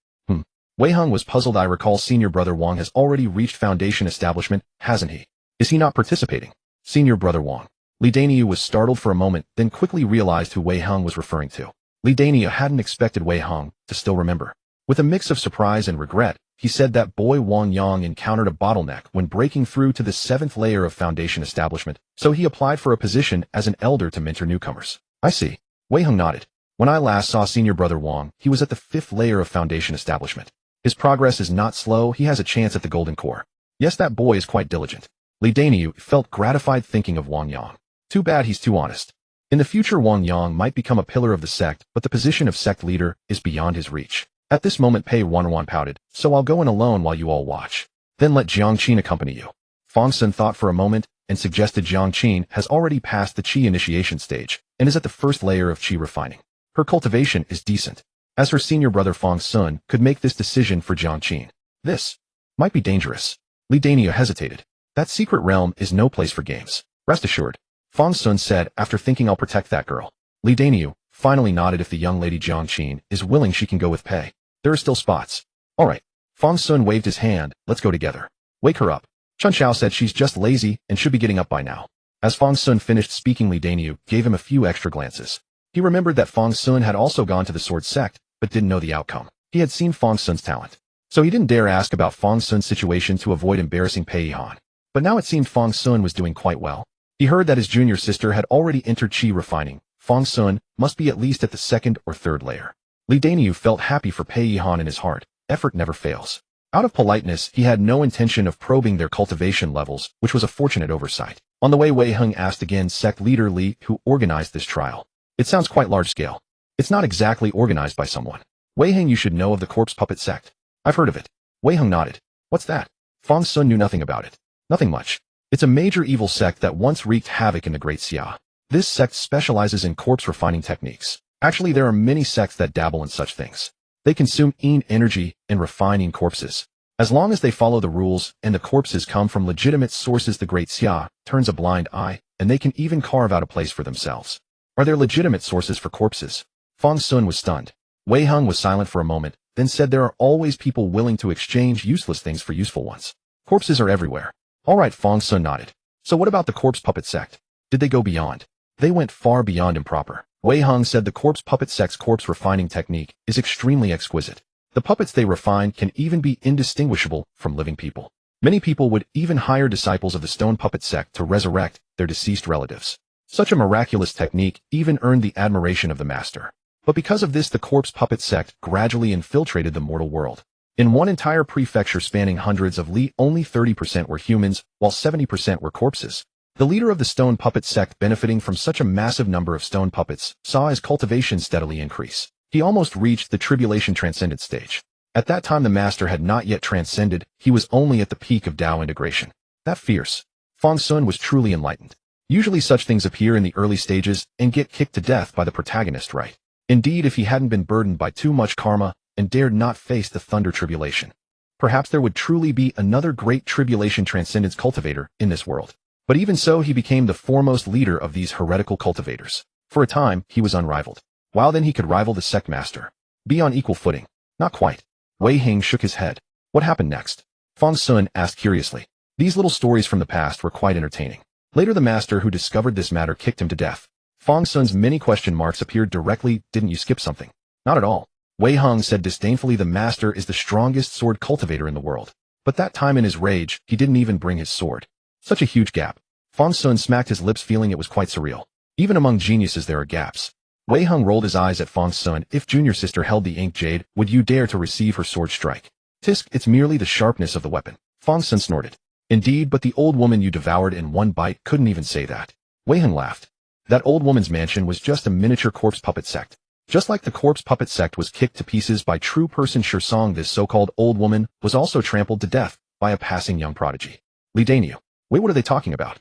A: Wei Heng was puzzled. "I recall Senior Brother Wang has already reached foundation establishment, hasn't he? Is he not participating?" "Senior Brother Wang." Li Daniu was startled for a moment, then quickly realized who Wei Heng was referring to. Li Daniu hadn't expected Wei Heng to still remember. With a mix of surprise and regret, he said that boy Wang Yang encountered a bottleneck when breaking through to the 7th layer of foundation establishment, so he applied for a position as an elder to mentor newcomers. "I see." Wei Heng nodded. "When I last saw Senior Brother Wang, he was at the 5th layer of foundation establishment. His progress is not slow. He has a chance at the golden core. Yes, that boy is quite diligent." Li Daniu felt gratified thinking of Wang Yang. Too bad he's too honest. In the future, Wang Yang might become a pillar of the sect, but the position of sect leader is beyond his reach. At this moment, Pei Ruanruan pouted. "So I'll go in alone while you all watch. Then let Jiang Qin accompany you." Fang Xun thought for a moment and suggested Jiang Qin has already passed the Qi initiation stage and is at the 1st layer of Qi refining. Her cultivation is decent. As her senior brother Fang Xun could make this decision for Jiang Qin. This might be dangerous. Li Daniu hesitated. "That secret realm is no place for games. Rest assured." Fang Xun said, "After thinking, I'll protect that girl." Li Daniu finally nodded. "If the young lady Jiang Qin is willing, she can go with Pei. There are still spots." "All right." Fang Xun waved his hand. "Let's go together." "Wake her up." Chun Xiao said she's just lazy and should be getting up by now. As Fang Xun finished speaking, Li Daniu gave him a few extra glances. He remembered that Fang Xun had also gone to the sword sect, but didn't know the outcome. He had seen Fang Xun's talent, so he didn't dare ask about Fang Xun's situation to avoid embarrassing Pei Yihan. But now it seemed Fang Xun was doing quite well. He heard that his junior sister had already entered Qi refining. Fang Xun must be at least at the 2nd or 3rd layer. Li Daniu felt happy for Pei Yihan in his heart. Effort never fails. Out of politeness, he had no intention of probing their cultivation levels, which was a fortunate oversight. On the way, Wei Heng asked again, "Sect leader Li, who organized this trial? It sounds quite large scale." "It's not exactly organized by someone. Wei Heng, you should know of the corpse puppet sect." "I've heard of it." Wei Heng nodded. "What's that?" Fang Xun knew nothing about it. "Nothing much. It's a major evil sect that once wreaked havoc in the Great Xia. This sect specializes in corpse refining techniques. Actually, there are many sects that dabble in such things. They consume energy in refining corpses. As long as they follow the rules and the corpses come from legitimate sources, the Great Xia turns a blind eye, and they can even carve out a place for themselves." "Are there legitimate sources for corpses?" Fang Xun was stunned. Wei Heng was silent for a moment, then said there are always people willing to exchange useless things for useful ones. Corpses are everywhere. All right, Fang Xun nodded. So what about the corpse puppet sect? Did they go beyond? They went far beyond improper. Wei Heng said the corpse puppet sect's corpse refining technique is extremely exquisite. The puppets they refine can even be indistinguishable from living people. Many people would even hire disciples of the stone puppet sect to resurrect their deceased relatives. Such a miraculous technique even earned the admiration of the master. But because of this, the corpse puppet sect gradually infiltrated the mortal world. In one entire prefecture spanning hundreds of li, only 30% were humans, while 70% were corpses. The leader of the stone puppet sect, benefiting from such a massive number of stone puppets, saw his cultivation steadily increase. He almost reached the tribulation transcendent stage. At that time the master had not yet transcended, he was only at the peak of Tao integration. That fierce. Fang Xun was truly enlightened. Usually such things appear in the early stages and get kicked to death by the protagonist, right? Indeed, if he hadn't been burdened by too much karma and dared not face the thunder tribulation, perhaps there would truly be another great tribulation transcendence cultivator in this world. But even so, he became the foremost leader of these heretical cultivators. For a time, he was unrivaled. While then he could rival the sect master. Be on equal footing. Not quite. Wei Heng shook his head. What happened next? Fang Xun asked curiously. These little stories from the past were quite entertaining. Later the master who discovered this matter kicked him to death. Fang Xun's many question marks appeared directly. Didn't you skip something? Not at all. Wei Heng said disdainfully, the master is the strongest sword cultivator in the world. But that time in his rage, he didn't even bring his sword. Such a huge gap. Fang Xun smacked his lips, feeling it was quite surreal. Even among geniuses there are gaps. Wei Heng rolled his eyes at Fang Xun. If junior sister held the ink jade, would you dare to receive her sword strike? Tisk, it's merely the sharpness of the weapon. Fang Xun snorted. Indeed, but the old woman you devoured in one bite couldn't even say that. Wei Heng laughed. That old woman's mansion was just a miniature corpse puppet sect. Just like the corpse puppet sect was kicked to pieces by true person Song, this so-called old woman was also trampled to death by a passing young prodigy. Li Daniu. Wait, what are they talking about?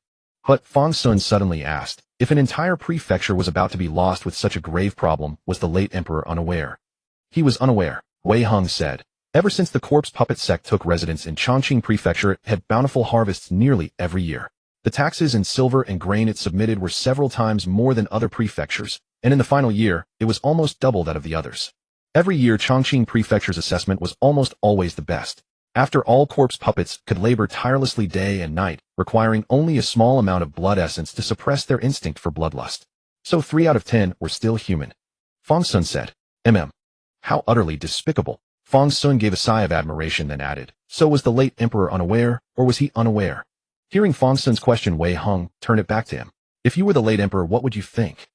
A: But Fang Xun suddenly asked, if an entire prefecture was about to be lost with such a grave problem, was the late emperor unaware? He was unaware, Wei Heng said. Ever since the corpse puppet sect took residence in Chongqing prefecture, it had bountiful harvests nearly every year. The taxes in silver and grain it submitted were several times more than other prefectures, and in the final year, it was almost double that of the others. Every year Chongqing prefecture's assessment was almost always the best. After all, corpse puppets could labor tirelessly day and night, requiring only a small amount of blood essence to suppress their instinct for bloodlust. So 3 out of 10 were still human. Fang Xun said, How utterly despicable. Fang Xun gave a sigh of admiration, then added, so was the late emperor unaware, or was he unaware? Hearing Fang Xun's question, Wei Heng turned it back to him. If you were the late emperor, what would you think?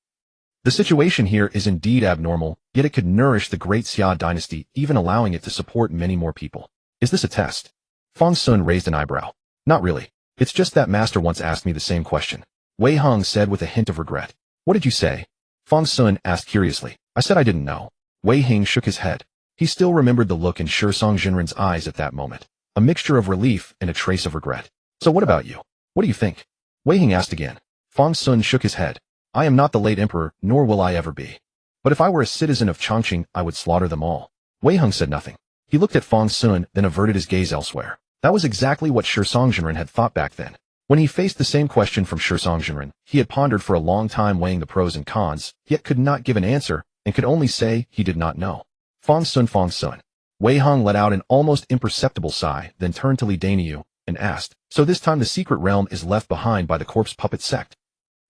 A: The situation here is indeed abnormal, yet it could nourish the great Xia dynasty, even allowing it to support many more people. Is this a test? Fang Xun raised an eyebrow. Not really. It's just that master once asked me the same question. Wei Heng said with a hint of regret. What did you say? Fang Xun asked curiously. I said I didn't know. Wei Heng shook his head. He still remembered the look in Song Jinren's eyes at that moment. A mixture of relief and a trace of regret. So what about you? What do you think? Wei Heng asked again. Fang Xun shook his head. I am not the late emperor, nor will I ever be. But if I were a citizen of Chongqing, I would slaughter them all. Wei Heng said nothing. He looked at Fang Xun, then averted his gaze elsewhere. That was exactly what Song Jinren had thought back then. When he faced the same question from Song Jinren, he had pondered for a long time, weighing the pros and cons, yet could not give an answer, and could only say he did not know. Fang Xun. Wei Heng let out an almost imperceptible sigh, then turned to Li Daniu and asked, so this time the secret realm is left behind by the corpse puppet sect?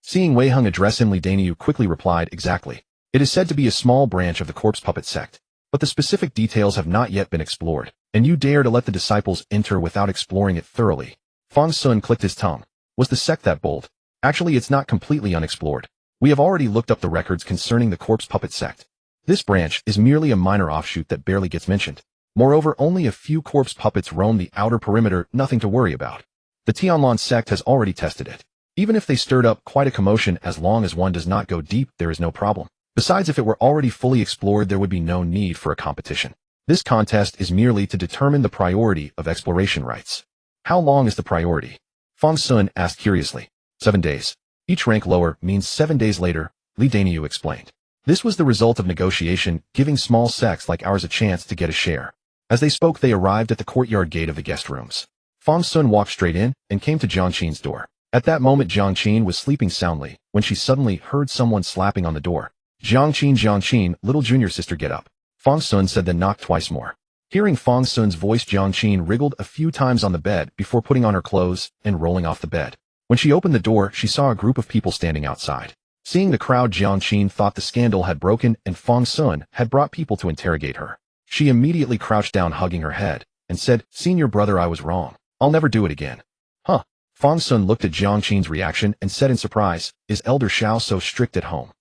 A: Seeing Wei Heng address him, Li Daniu quickly replied, exactly. It is said to be a small branch of the corpse puppet sect. But the specific details have not yet been explored, and you dare to let the disciples enter without exploring it thoroughly. Fang Xun clicked his tongue. Was the sect that bold? Actually, it's not completely unexplored. We have already looked up the records concerning the corpse puppet sect. This branch is merely a minor offshoot that barely gets mentioned. Moreover, only a few corpse puppets roam the outer perimeter, nothing to worry about. The Tianlan sect has already tested it. Even if they stirred up quite a commotion, as long as one does not go deep, there is no problem. Besides, if it were already fully explored, there would be no need for a competition. This contest is merely to determine the priority of exploration rights. How long is the priority? Fang Xun asked curiously. 7 days. Each rank lower means 7 days later, Li Daniu explained. This was the result of negotiation, giving small sects like ours a chance to get a share. As they spoke, they arrived at the courtyard gate of the guest rooms. Fang Xun walked straight in and came to Jiang Qin's door. At that moment, Jiang Qin was sleeping soundly when she suddenly heard someone slapping on the door. Jiang Qin, little junior sister, get up. Fang Xun said, then knocked twice more. Hearing Fang Xun's voice, Jiangqin wriggled a few times on the bed before putting on her clothes and rolling off the bed. When she opened the door, she saw a group of people standing outside. Seeing the crowd, Jiangqin thought the scandal had broken and Fang Xun had brought people to interrogate her. She immediately crouched down, hugging her head, and said, "Senior brother, I was wrong. I'll never do it again." Huh. Fang Xun looked at Jiangqin's reaction and said in surprise, "Is Elder Xiao so strict at home?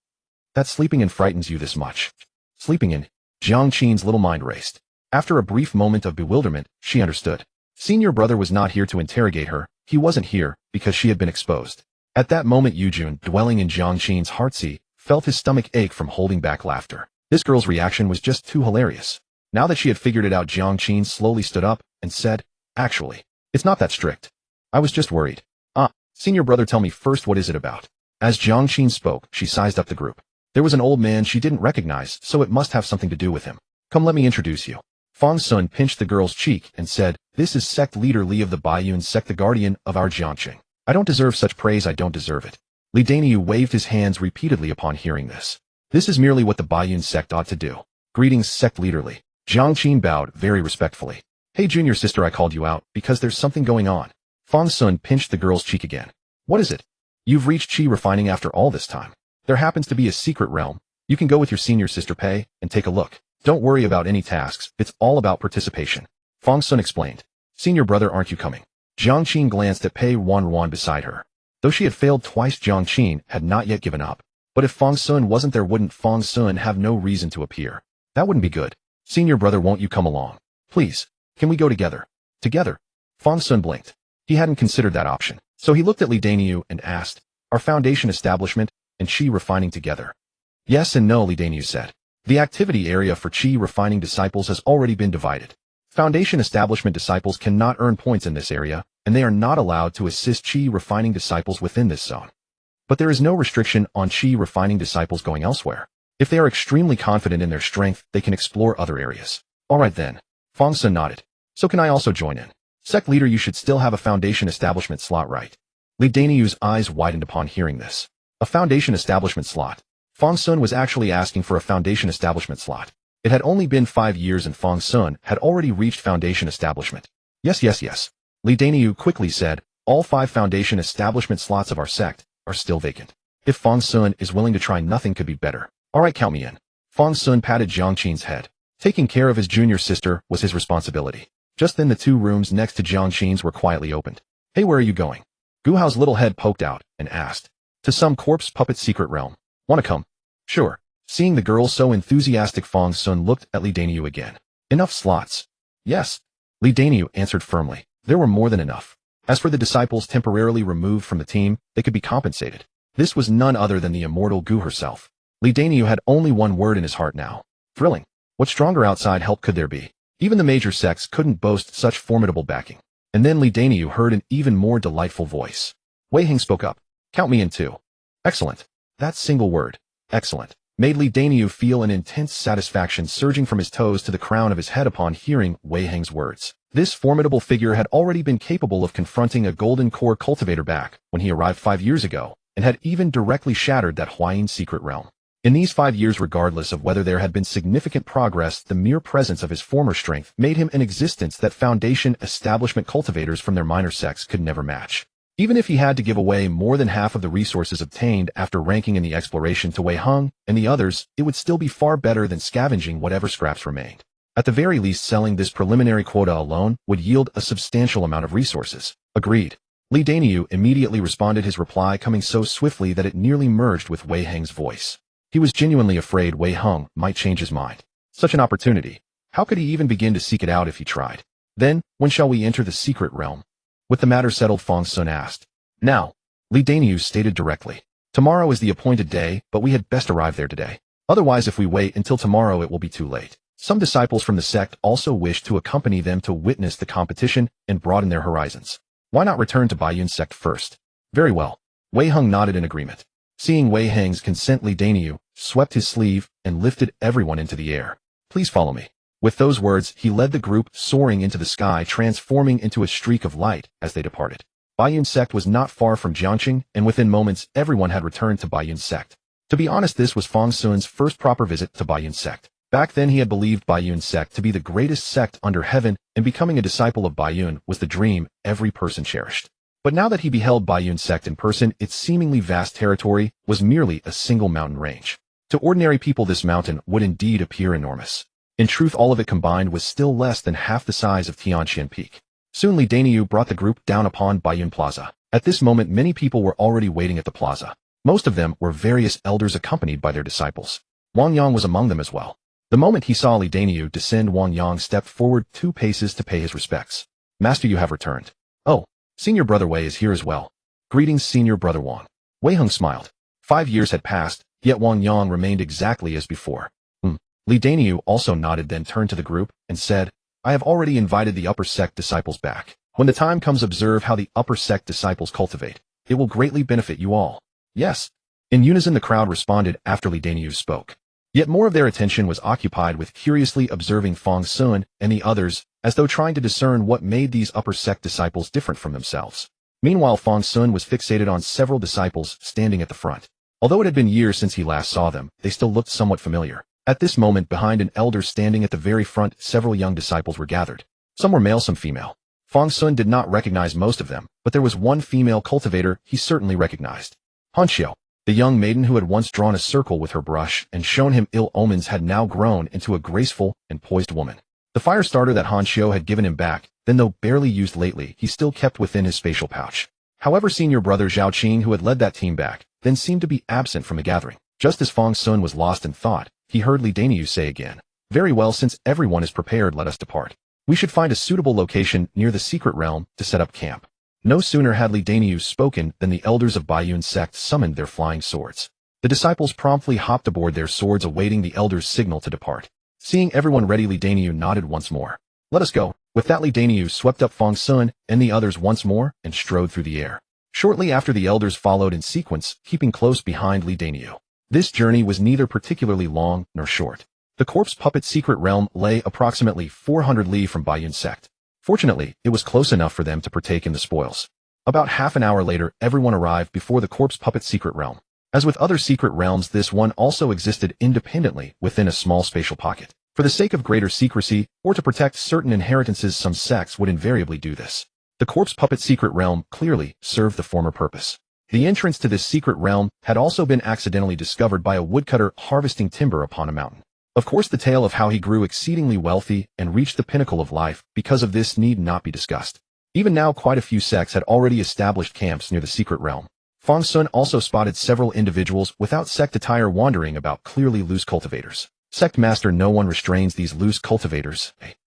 A: That sleeping in frightens you this much?" Sleeping in? Jiangqin's little mind raced. After a brief moment of bewilderment, she understood. Senior brother was not here to interrogate her, he wasn't here because she had been exposed. At that moment, Yujun, dwelling in Jiangqin's heartseat, felt his stomach ache from holding back laughter. This girl's reaction was just too hilarious. Now that she had figured it out, Jiangqin slowly stood up and said, "Actually, it's not that strict. I was just worried." Senior brother, tell me first, what is it about?" As Jiangqin spoke, she sized up the group. There was an old man she didn't recognize, so it must have something to do with him. "Come, let me introduce you." Fang Xun pinched the girl's cheek and said, "This is sect leader Li of the Baiyun sect, the guardian of our Jiangqing. I don't deserve such praise, I don't deserve it." Li Daniu waved his hands repeatedly upon hearing this. "This is merely what the Baiyun sect ought to do. Greetings, sect leader Li." Jiangqin bowed very respectfully. "Hey junior sister, I called you out because there's something going on." Fang Xun pinched the girl's cheek again. "What is it?" "You've reached Qi refining after all this time. There happens to be a secret realm. You can go with your senior sister Pei and take a look. Don't worry about any tasks, it's all about participation." Fang Xun explained. "Senior brother, aren't you coming?" Jiangqin glanced at Pei Ruanruan beside her. Though she had failed twice, Jiangqin had not yet given up. But if Fang Xun wasn't there, wouldn't Fang Xun have no reason to appear? That wouldn't be good. "Senior brother, won't you come along? Please, can we go together?" "Together?" Fang Xun blinked. He hadn't considered that option. So he looked at Li Daniu and asked, "Are Foundation Establishment and Qi refining together?" "Yes and no," Li Daniu said. "The activity area for Qi refining disciples has already been divided. Foundation Establishment disciples cannot earn points in this area, and they are not allowed to assist Qi refining disciples within this zone. But there is no restriction on Qi refining disciples going elsewhere. If they are extremely confident in their strength, they can explore other areas." "All right then." Fang Xun nodded. "So can I also join in?" "Sect leader, you should still have a Foundation Establishment slot, right?" Li Daniu's eyes widened upon hearing this. A Foundation Establishment slot? Fang Xun was actually asking for a Foundation Establishment slot. It had only been 5 years and Fang Xun had already reached Foundation Establishment. Yes. Li Daniu quickly said, "All 5 Foundation Establishment slots of our sect are still vacant. If Fang Xun is willing to try, nothing could be better. All right, count me in." Fang Xun patted Jiangqin's head. Taking care of his junior sister was his responsibility. Just then the 2 rooms next to Jiangqin's were quietly opened. "Hey, where are you going?" Gu Hao's little head poked out and asked. "To some corpse puppet secret realm. Wanna come?" "Sure." Seeing the girl so enthusiastic, Fang Xun looked at Li Daniu again. "Enough slots?" "Yes." Li Daniu answered firmly. There were more than enough. As for the disciples temporarily removed from the team, they could be compensated. This was none other than the immortal Gu herself. Li Daniu had only one word in his heart now. Thrilling. What stronger outside help could there be? Even the major sects couldn't boast such formidable backing. And then Li Daniu heard an even more delightful voice. Wei Heng spoke up. "Count me in too." "Excellent." That single word, "excellent," made Li Daniu feel an intense satisfaction surging from his toes to the crown of his head upon hearing Wei Heng's words. This formidable figure had already been capable of confronting a golden core cultivator back when he arrived 5 years ago, and had even directly shattered that Huayin secret realm. In these 5 years, regardless of whether there had been significant progress, the mere presence of his former strength made him an existence that Foundation Establishment cultivators from their minor sects could never match. Even if he had to give away more than half of the resources obtained after ranking in the exploration to Wei Heng and the others, it would still be far better than scavenging whatever scraps remained. At the very least, selling this preliminary quota alone would yield a substantial amount of resources. Agreed. Li Daniu immediately responded, his reply coming so swiftly that it nearly merged with Wei Heng's voice. He was genuinely afraid Wei Heng might change his mind. Such an opportunity. How could he even begin to seek it out if he tried? Then, when shall we enter the secret realm? With the matter settled, Fang Xun asked. "Now," Li Daniu stated directly. "Tomorrow is the appointed day, but we had best arrive there today. Otherwise, if we wait until tomorrow, it will be too late." Some disciples from the sect also wished to accompany them to witness the competition and broaden their horizons. Why not return to Baiyun sect first? Very well. Wei Heng nodded in agreement. Seeing Wei Heng's consent, Li Daniu swept his sleeve and lifted everyone into the air. "Please follow me." With those words, he led the group soaring into the sky, transforming into a streak of light as they departed. Baiyun sect was not far from Jiangqing, and within moments, everyone had returned to Baiyun sect. To be honest, this was Fang Xun's first proper visit to Baiyun sect. Back then he had believed Baiyun sect to be the greatest sect under heaven, and becoming a disciple of Baiyun was the dream every person cherished. But now that he beheld Baiyun sect in person, its seemingly vast territory was merely a single mountain range. To ordinary people this mountain would indeed appear enormous. In truth, all of it combined was still less than half the size of Tianqian Peak. Soon Li Daniu brought the group down upon Baiyun Plaza. At this moment many people were already waiting at the plaza. Most of them were various elders accompanied by their disciples. Wang Yang was among them as well. The moment he saw Li Daniu descend, Wang Yang stepped forward 2 paces to pay his respects. Master, you have returned. Oh, Senior Brother Wei is here as well. Greetings, Senior Brother Wang. Wei Heng smiled. 5 years had passed, yet Wang Yang remained exactly as before. Li Daniu also nodded, then turned to the group and said, I have already invited the upper sect disciples back. When the time comes, observe how the upper sect disciples cultivate. It will greatly benefit you all. Yes. In unison the crowd responded after Li Daniu spoke. Yet more of their attention was occupied with curiously observing Fang Xun and the others, as though trying to discern what made these upper sect disciples different from themselves. Meanwhile, Fang Xun was fixated on several disciples standing at the front. Although it had been years since he last saw them, they still looked somewhat familiar. At this moment, behind an elder standing at the very front, several young disciples were gathered. Some were male, some female. Fang Xun did not recognize most of them, but there was one female cultivator he certainly recognized. Han Xiao, the young maiden who had once drawn a circle with her brush and shown him ill omens, had now grown into a graceful and poised woman. The fire starter that Han Xiao had given him back, then though barely used lately, he still kept within his spatial pouch. However, Senior Brother Zhao Qing, who had led that team back, then seemed to be absent from the gathering. Just as Fang Xun was lost in thought, he heard Li Daniu say again, Very well, since everyone is prepared, let us depart. We should find a suitable location near the secret realm to set up camp. No sooner had Li Daniu spoken than the elders of Baiyun sect summoned their flying swords. The disciples promptly hopped aboard their swords, awaiting the elders' signal to depart. Seeing everyone ready, Li Daniu nodded once more. Let us go. With that, Li Daniu swept up Fang Xun and the others once more and strode through the air. Shortly after, the elders followed in sequence, keeping close behind Li Daniu. This journey was neither particularly long nor short. The corpse puppet secret realm lay approximately 400 li from Baiyun sect. Fortunately, it was close enough for them to partake in the spoils. About half an hour later, everyone arrived before the corpse puppet secret realm. As with other secret realms, this one also existed independently within a small spatial pocket. For the sake of greater secrecy, or to protect certain inheritances, some sects would invariably do this. The corpse puppet secret realm clearly served the former purpose. The entrance to this secret realm had also been accidentally discovered by a woodcutter harvesting timber upon a mountain. Of course, the tale of how he grew exceedingly wealthy and reached the pinnacle of life because of this need not be discussed. Even now, quite a few sects had already established camps near the secret realm. Fang Xun also spotted several individuals without sect attire wandering about, clearly loose cultivators. Sect master, no one restrains these loose cultivators.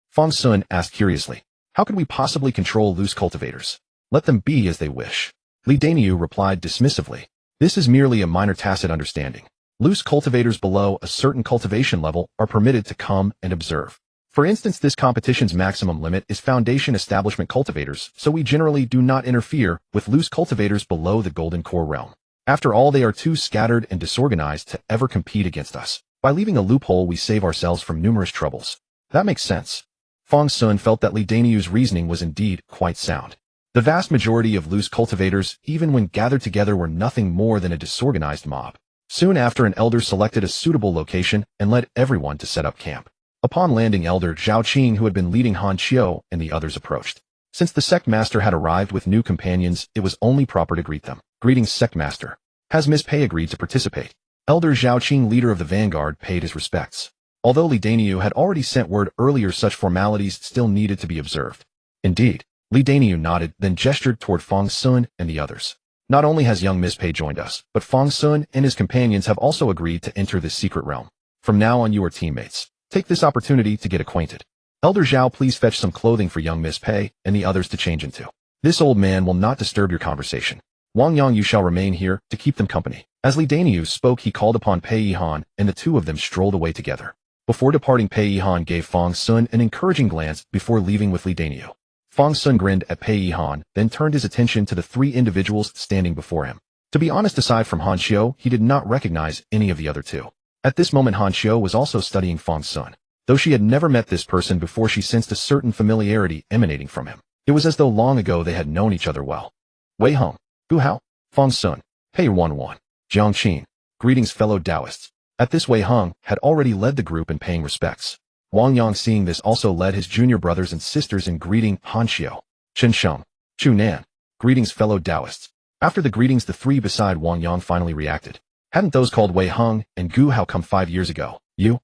A: Fang Xun asked curiously. How could we possibly control loose cultivators? Let them be as they wish. Li Daniu replied dismissively. This is merely a minor tacit understanding. Loose cultivators below a certain cultivation level are permitted to come and observe. For instance, this competition's maximum limit is foundation establishment cultivators, so we generally do not interfere with loose cultivators below the golden core realm. After all, they are too scattered and disorganized to ever compete against us. By leaving a loophole, we save ourselves from numerous troubles. That makes sense. Fang Xun felt that Li Daniu's reasoning was indeed quite sound. The vast majority of loose cultivators, even when gathered together, were nothing more than a disorganized mob. Soon after, an elder selected a suitable location and led everyone to set up camp. Upon landing, Elder Zhao Qing, who had been leading Han Qiu, and the others approached. Since the sect master had arrived with new companions, it was only proper to greet them. Greetings, sect master. Has Miss Pei agreed to participate? Elder Zhao Qing, leader of the vanguard, paid his respects. Although Li Daniu had already sent word earlier, such formalities still needed to be observed. Indeed. Li Daniu nodded, then gestured toward Fang Xun and the others. Not only has young Miss Pei joined us, but Fang Xun and his companions have also agreed to enter this secret realm. From now on, you are teammates. Take this opportunity to get acquainted. Elder Zhao, please fetch some clothing for young Miss Pei and the others to change into. This old man will not disturb your conversation. Wang Yang, you shall remain here to keep them company. As Li Daniu spoke, he called upon Pei Yihan, and the two of them strolled away together. Before departing, Pei Yihan gave Fang Xun an encouraging glance before leaving with Li Daniu. Fang Xun grinned at Pei Yihan, then turned his attention to the three individuals standing before him. To be honest, aside from Han Xiu, he did not recognize any of the other two. At this moment, Han Xiu was also studying Fang Xun. Though she had never met this person before, she sensed a certain familiarity emanating from him. It was as though long ago they had known each other well. Wei Heng, Gu Hao, Fang Xun, Pei Ruanruan, Jiang Qin. Greetings, fellow Taoists. At this, Wei Hung had already led the group in paying respects. Wang Yang, seeing this, also led his junior brothers and sisters in greeting Han Xiu, Chen Sheng, Chu Nan. Greetings, fellow Taoists. After the greetings, the three beside Wang Yang finally reacted. Hadn't those called Wei Hung and Gu Hao come 5 years ago? You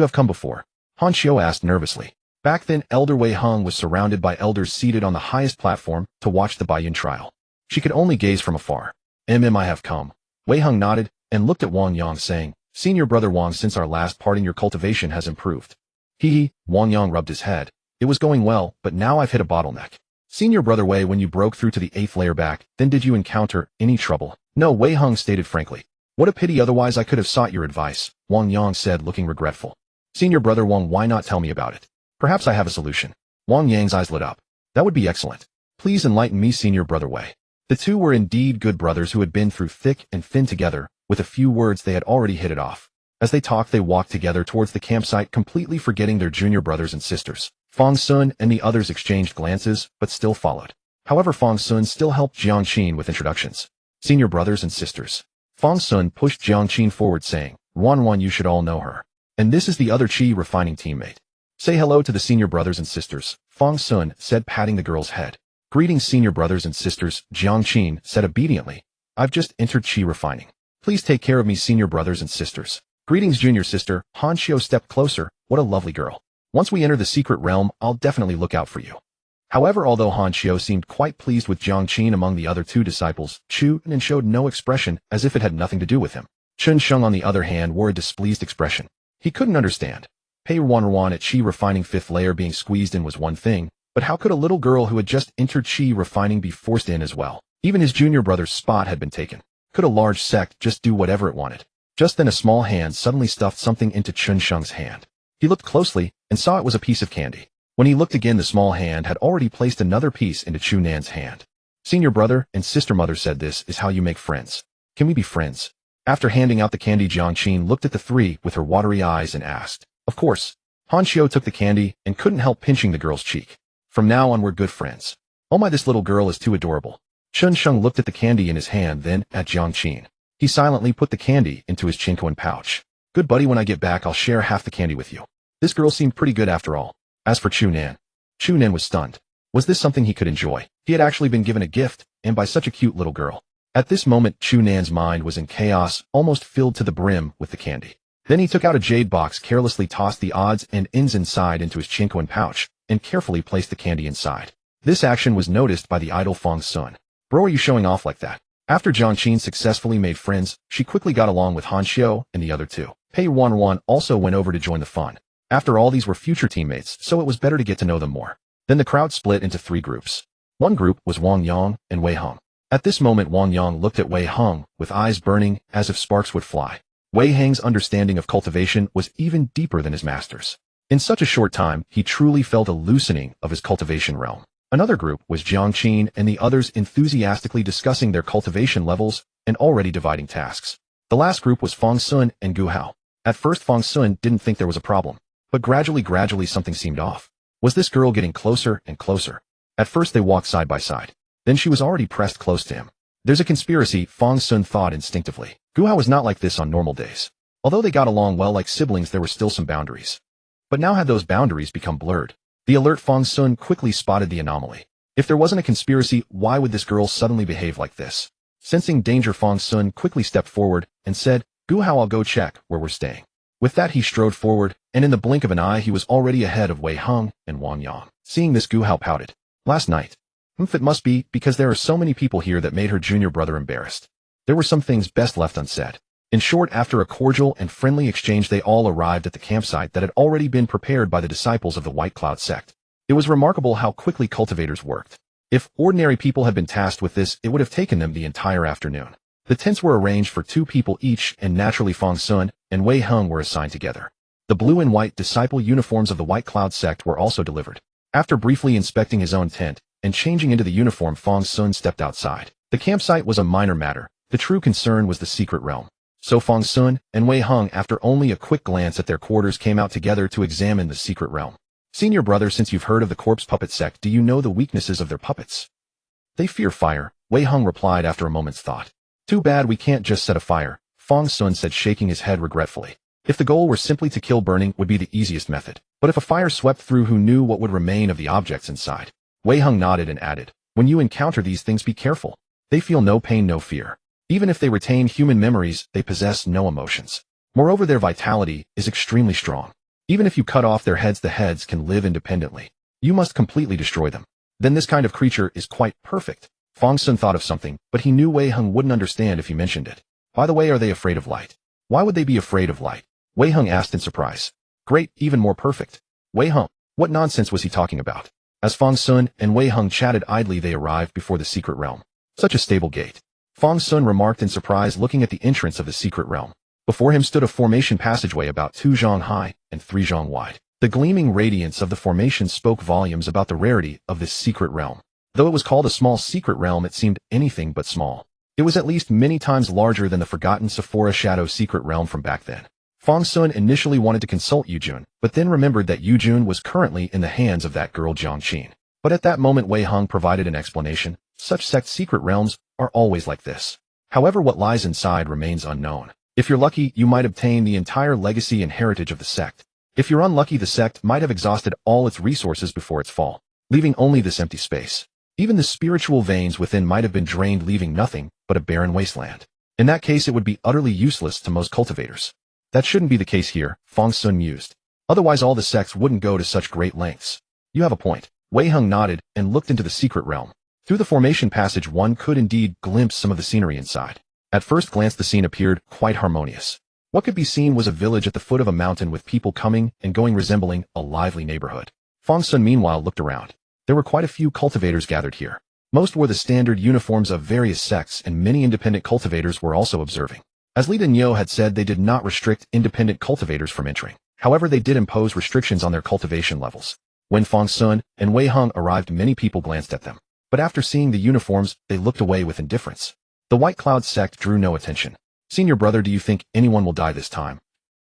A: have come before. Han Xiu asked nervously. Back then, Elder Wei Hung was surrounded by elders seated on the highest platform to watch the Baiyun trial. She could only gaze from afar. I have come. Wei Hung nodded and looked at Wang Yang, saying, Senior brother Wang, since our last parting your cultivation has improved. Wang Yang rubbed his head. It was going well, but now I've hit a bottleneck. Senior brother Wei, when you broke through to the 8th layer back, then did you encounter any trouble? No, Wei Hung stated frankly. What a pity, otherwise I could have sought your advice, Wang Yang said, looking regretful. Senior brother Wang, why not tell me about it? Perhaps I have a solution. Wang Yang's eyes lit up. That would be excellent. Please enlighten me, Senior brother Wei. The two were indeed good brothers who had been through thick and thin together. With a few words they had already hit it off. As they talked, they walked together towards the campsite, completely forgetting their junior brothers and sisters. Fang Xun and the others exchanged glances, but still followed. However, Fang Xun still helped Jiang Qin with introductions. Senior brothers and sisters. Fang Xun pushed Jiang Qin forward, saying, Ruanruan, you should all know her. And this is the other Qi refining teammate. Say hello to the senior brothers and sisters, Fang Xun said, patting the girl's head. Greetings, senior brothers and sisters, Jiang Qin said obediently. I've just entered Qi refining. Please take care of me, senior brothers and sisters. Greetings, junior sister. Han Xiu stepped closer. What a lovely girl. Once we enter the secret realm, I'll definitely look out for you. However, although Han Xiu seemed quite pleased with Jiang Qin among the other two disciples, Chu Nan showed no expression, as if it had nothing to do with him. Chen Sheng, on the other hand, wore a displeased expression. He couldn't understand. Pei Ruanruan at Qi refining 5th layer being squeezed in was one thing, but how could a little girl who had just entered Qi refining be forced in as well? Even his junior brother's spot had been taken. Could a large sect just do whatever it wanted? Just then a small hand suddenly stuffed something into Chen Sheng's hand. He looked closely and saw it was a piece of candy. When he looked again, the small hand had already placed another piece into Chu Nan's hand. Senior brother and sister mother said, this is how you make friends. Can we be friends? After handing out the candy, Jiang Qin looked at the three with her watery eyes and asked. Of course. Han Xiu took the candy and couldn't help pinching the girl's cheek. From now on, we're good friends. Oh my, this little girl is too adorable. Chen Sheng looked at the candy in his hand, then at Jiang Qin. He silently put the candy into his chinquan pouch. Good buddy, when I get back, I'll share half the candy with you. This girl seemed pretty good after all. As for Chu Nan was stunned. Was this something he could enjoy? He had actually been given a gift, and by such a cute little girl. At this moment, Chu Nan's mind was in chaos, almost filled to the brim with the candy. Then he took out a jade box, carelessly tossed the odds and ends inside into his chinquan pouch, and carefully placed the candy inside. This action was noticed by the idol Fang Xun. Bro, are you showing off like that? After Jiang Qin successfully made friends, she quickly got along with Han Xiu and the other two. Pei Ruanruan also went over to join the fun. After all, these were future teammates, so it was better to get to know them more. Then the crowd split into 3 groups. One group was Wang Yang and Wei Hung. At this moment, Wang Yang looked at Wei Hung with eyes burning as if sparks would fly. Wei Hung's understanding of cultivation was even deeper than his master's. In such a short time, he truly felt a loosening of his cultivation realm. Another group was Jiang Qin and the others enthusiastically discussing their cultivation levels and already dividing tasks. The last group was Fang Xun and Gu Hao. At first, Fang Xun didn't think there was a problem, but gradually something seemed off. Was this girl getting closer and closer? At first they walked side by side. Then she was already pressed close to him. There's a conspiracy, Fang Xun thought instinctively. Gu Hao was not like this on normal days. Although they got along well like siblings, there were still some boundaries. But now had those boundaries become blurred? The alert Fang Xun quickly spotted the anomaly. If there wasn't a conspiracy, why would this girl suddenly behave like this? Sensing danger, Fang Xun quickly stepped forward and said, Gu Hao, I'll go check where we're staying. With that, he strode forward, and in the blink of an eye, he was already ahead of Wei Hung and Wang Yang. Seeing this, Gu Hao pouted. Last night. It must be because there are so many people here that made her junior brother embarrassed. There were some things best left unsaid. In short, after a cordial and friendly exchange, they all arrived at the campsite that had already been prepared by the disciples of the White Cloud Sect. It was remarkable how quickly cultivators worked. If ordinary people had been tasked with this, it would have taken them the entire afternoon. The tents were arranged for 2 people each, and naturally Fang Xun and Wei Hung were assigned together. The blue and white disciple uniforms of the White Cloud Sect were also delivered. After briefly inspecting his own tent and changing into the uniform, Fang Xun stepped outside. The campsite was a minor matter. The true concern was the secret realm. So Fang Xun and Wei Hung, after only a quick glance at their quarters, came out together to examine the secret realm. Senior brother, since you've heard of the corpse puppet sect, do you know the weaknesses of their puppets? They fear fire, Wei Hung replied after a moment's thought. Too bad we can't just set a fire, Fang Xun said, shaking his head regretfully. If the goal were simply to kill, burning would be the easiest method. But if a fire swept through, who knew what would remain of the objects inside? Wei Heng nodded and added, when you encounter these things, be careful. They feel no pain, no fear. Even if they retain human memories, they possess no emotions. Moreover, their vitality is extremely strong. Even if you cut off their heads, the heads can live independently. You must completely destroy them. Then this kind of creature is quite perfect. Fang Xun thought of something, but he knew Wei Heng wouldn't understand if he mentioned it. By the way, are they afraid of light? Why would they be afraid of light? Wei Heng asked in surprise. Great, even more perfect. Wei Heng, what nonsense was he talking about? As Fang Xun and Wei Heng chatted idly, they arrived before the secret realm. Such a stable gate. Fang Xun remarked in surprise, looking at the entrance of the secret realm. Before him stood a formation passageway about 2 zhang high and 3 zhang wide. The gleaming radiance of the formation spoke volumes about the rarity of this secret realm. Though it was called a small secret realm, it seemed anything but small. It was at least many times larger than the forgotten Sephora Shadow secret realm from back then. Fang Xun initially wanted to consult Yujun, but then remembered that Yujun was currently in the hands of that girl Jiang Qin. But at that moment Wei Heng provided an explanation. Such sect secret realms are always like this. However, what lies inside remains unknown. If you're lucky, you might obtain the entire legacy and heritage of the sect. If you're unlucky, the sect might have exhausted all its resources before its fall, leaving only this empty space. Even the spiritual veins within might have been drained, leaving nothing but a barren wasteland. In that case, it would be utterly useless to most cultivators. That shouldn't be the case here, Fang Xun mused. Otherwise all the sects wouldn't go to such great lengths. You have a point. Wei Heng nodded and looked into the secret realm. Through the formation passage one could indeed glimpse some of the scenery inside. At first glance the scene appeared quite harmonious. What could be seen was a village at the foot of a mountain with people coming and going, resembling a lively neighborhood. Fang Xun meanwhile looked around. There were quite a few cultivators gathered here. Most wore the standard uniforms of various sects, and many independent cultivators were also observing. As Li Danyo had said, they did not restrict independent cultivators from entering. However, they did impose restrictions on their cultivation levels. When Fang Xun and Wei Heng arrived, many people glanced at them. But after seeing the uniforms, they looked away with indifference. The White Cloud Sect drew no attention. Senior brother, do you think anyone will die this time?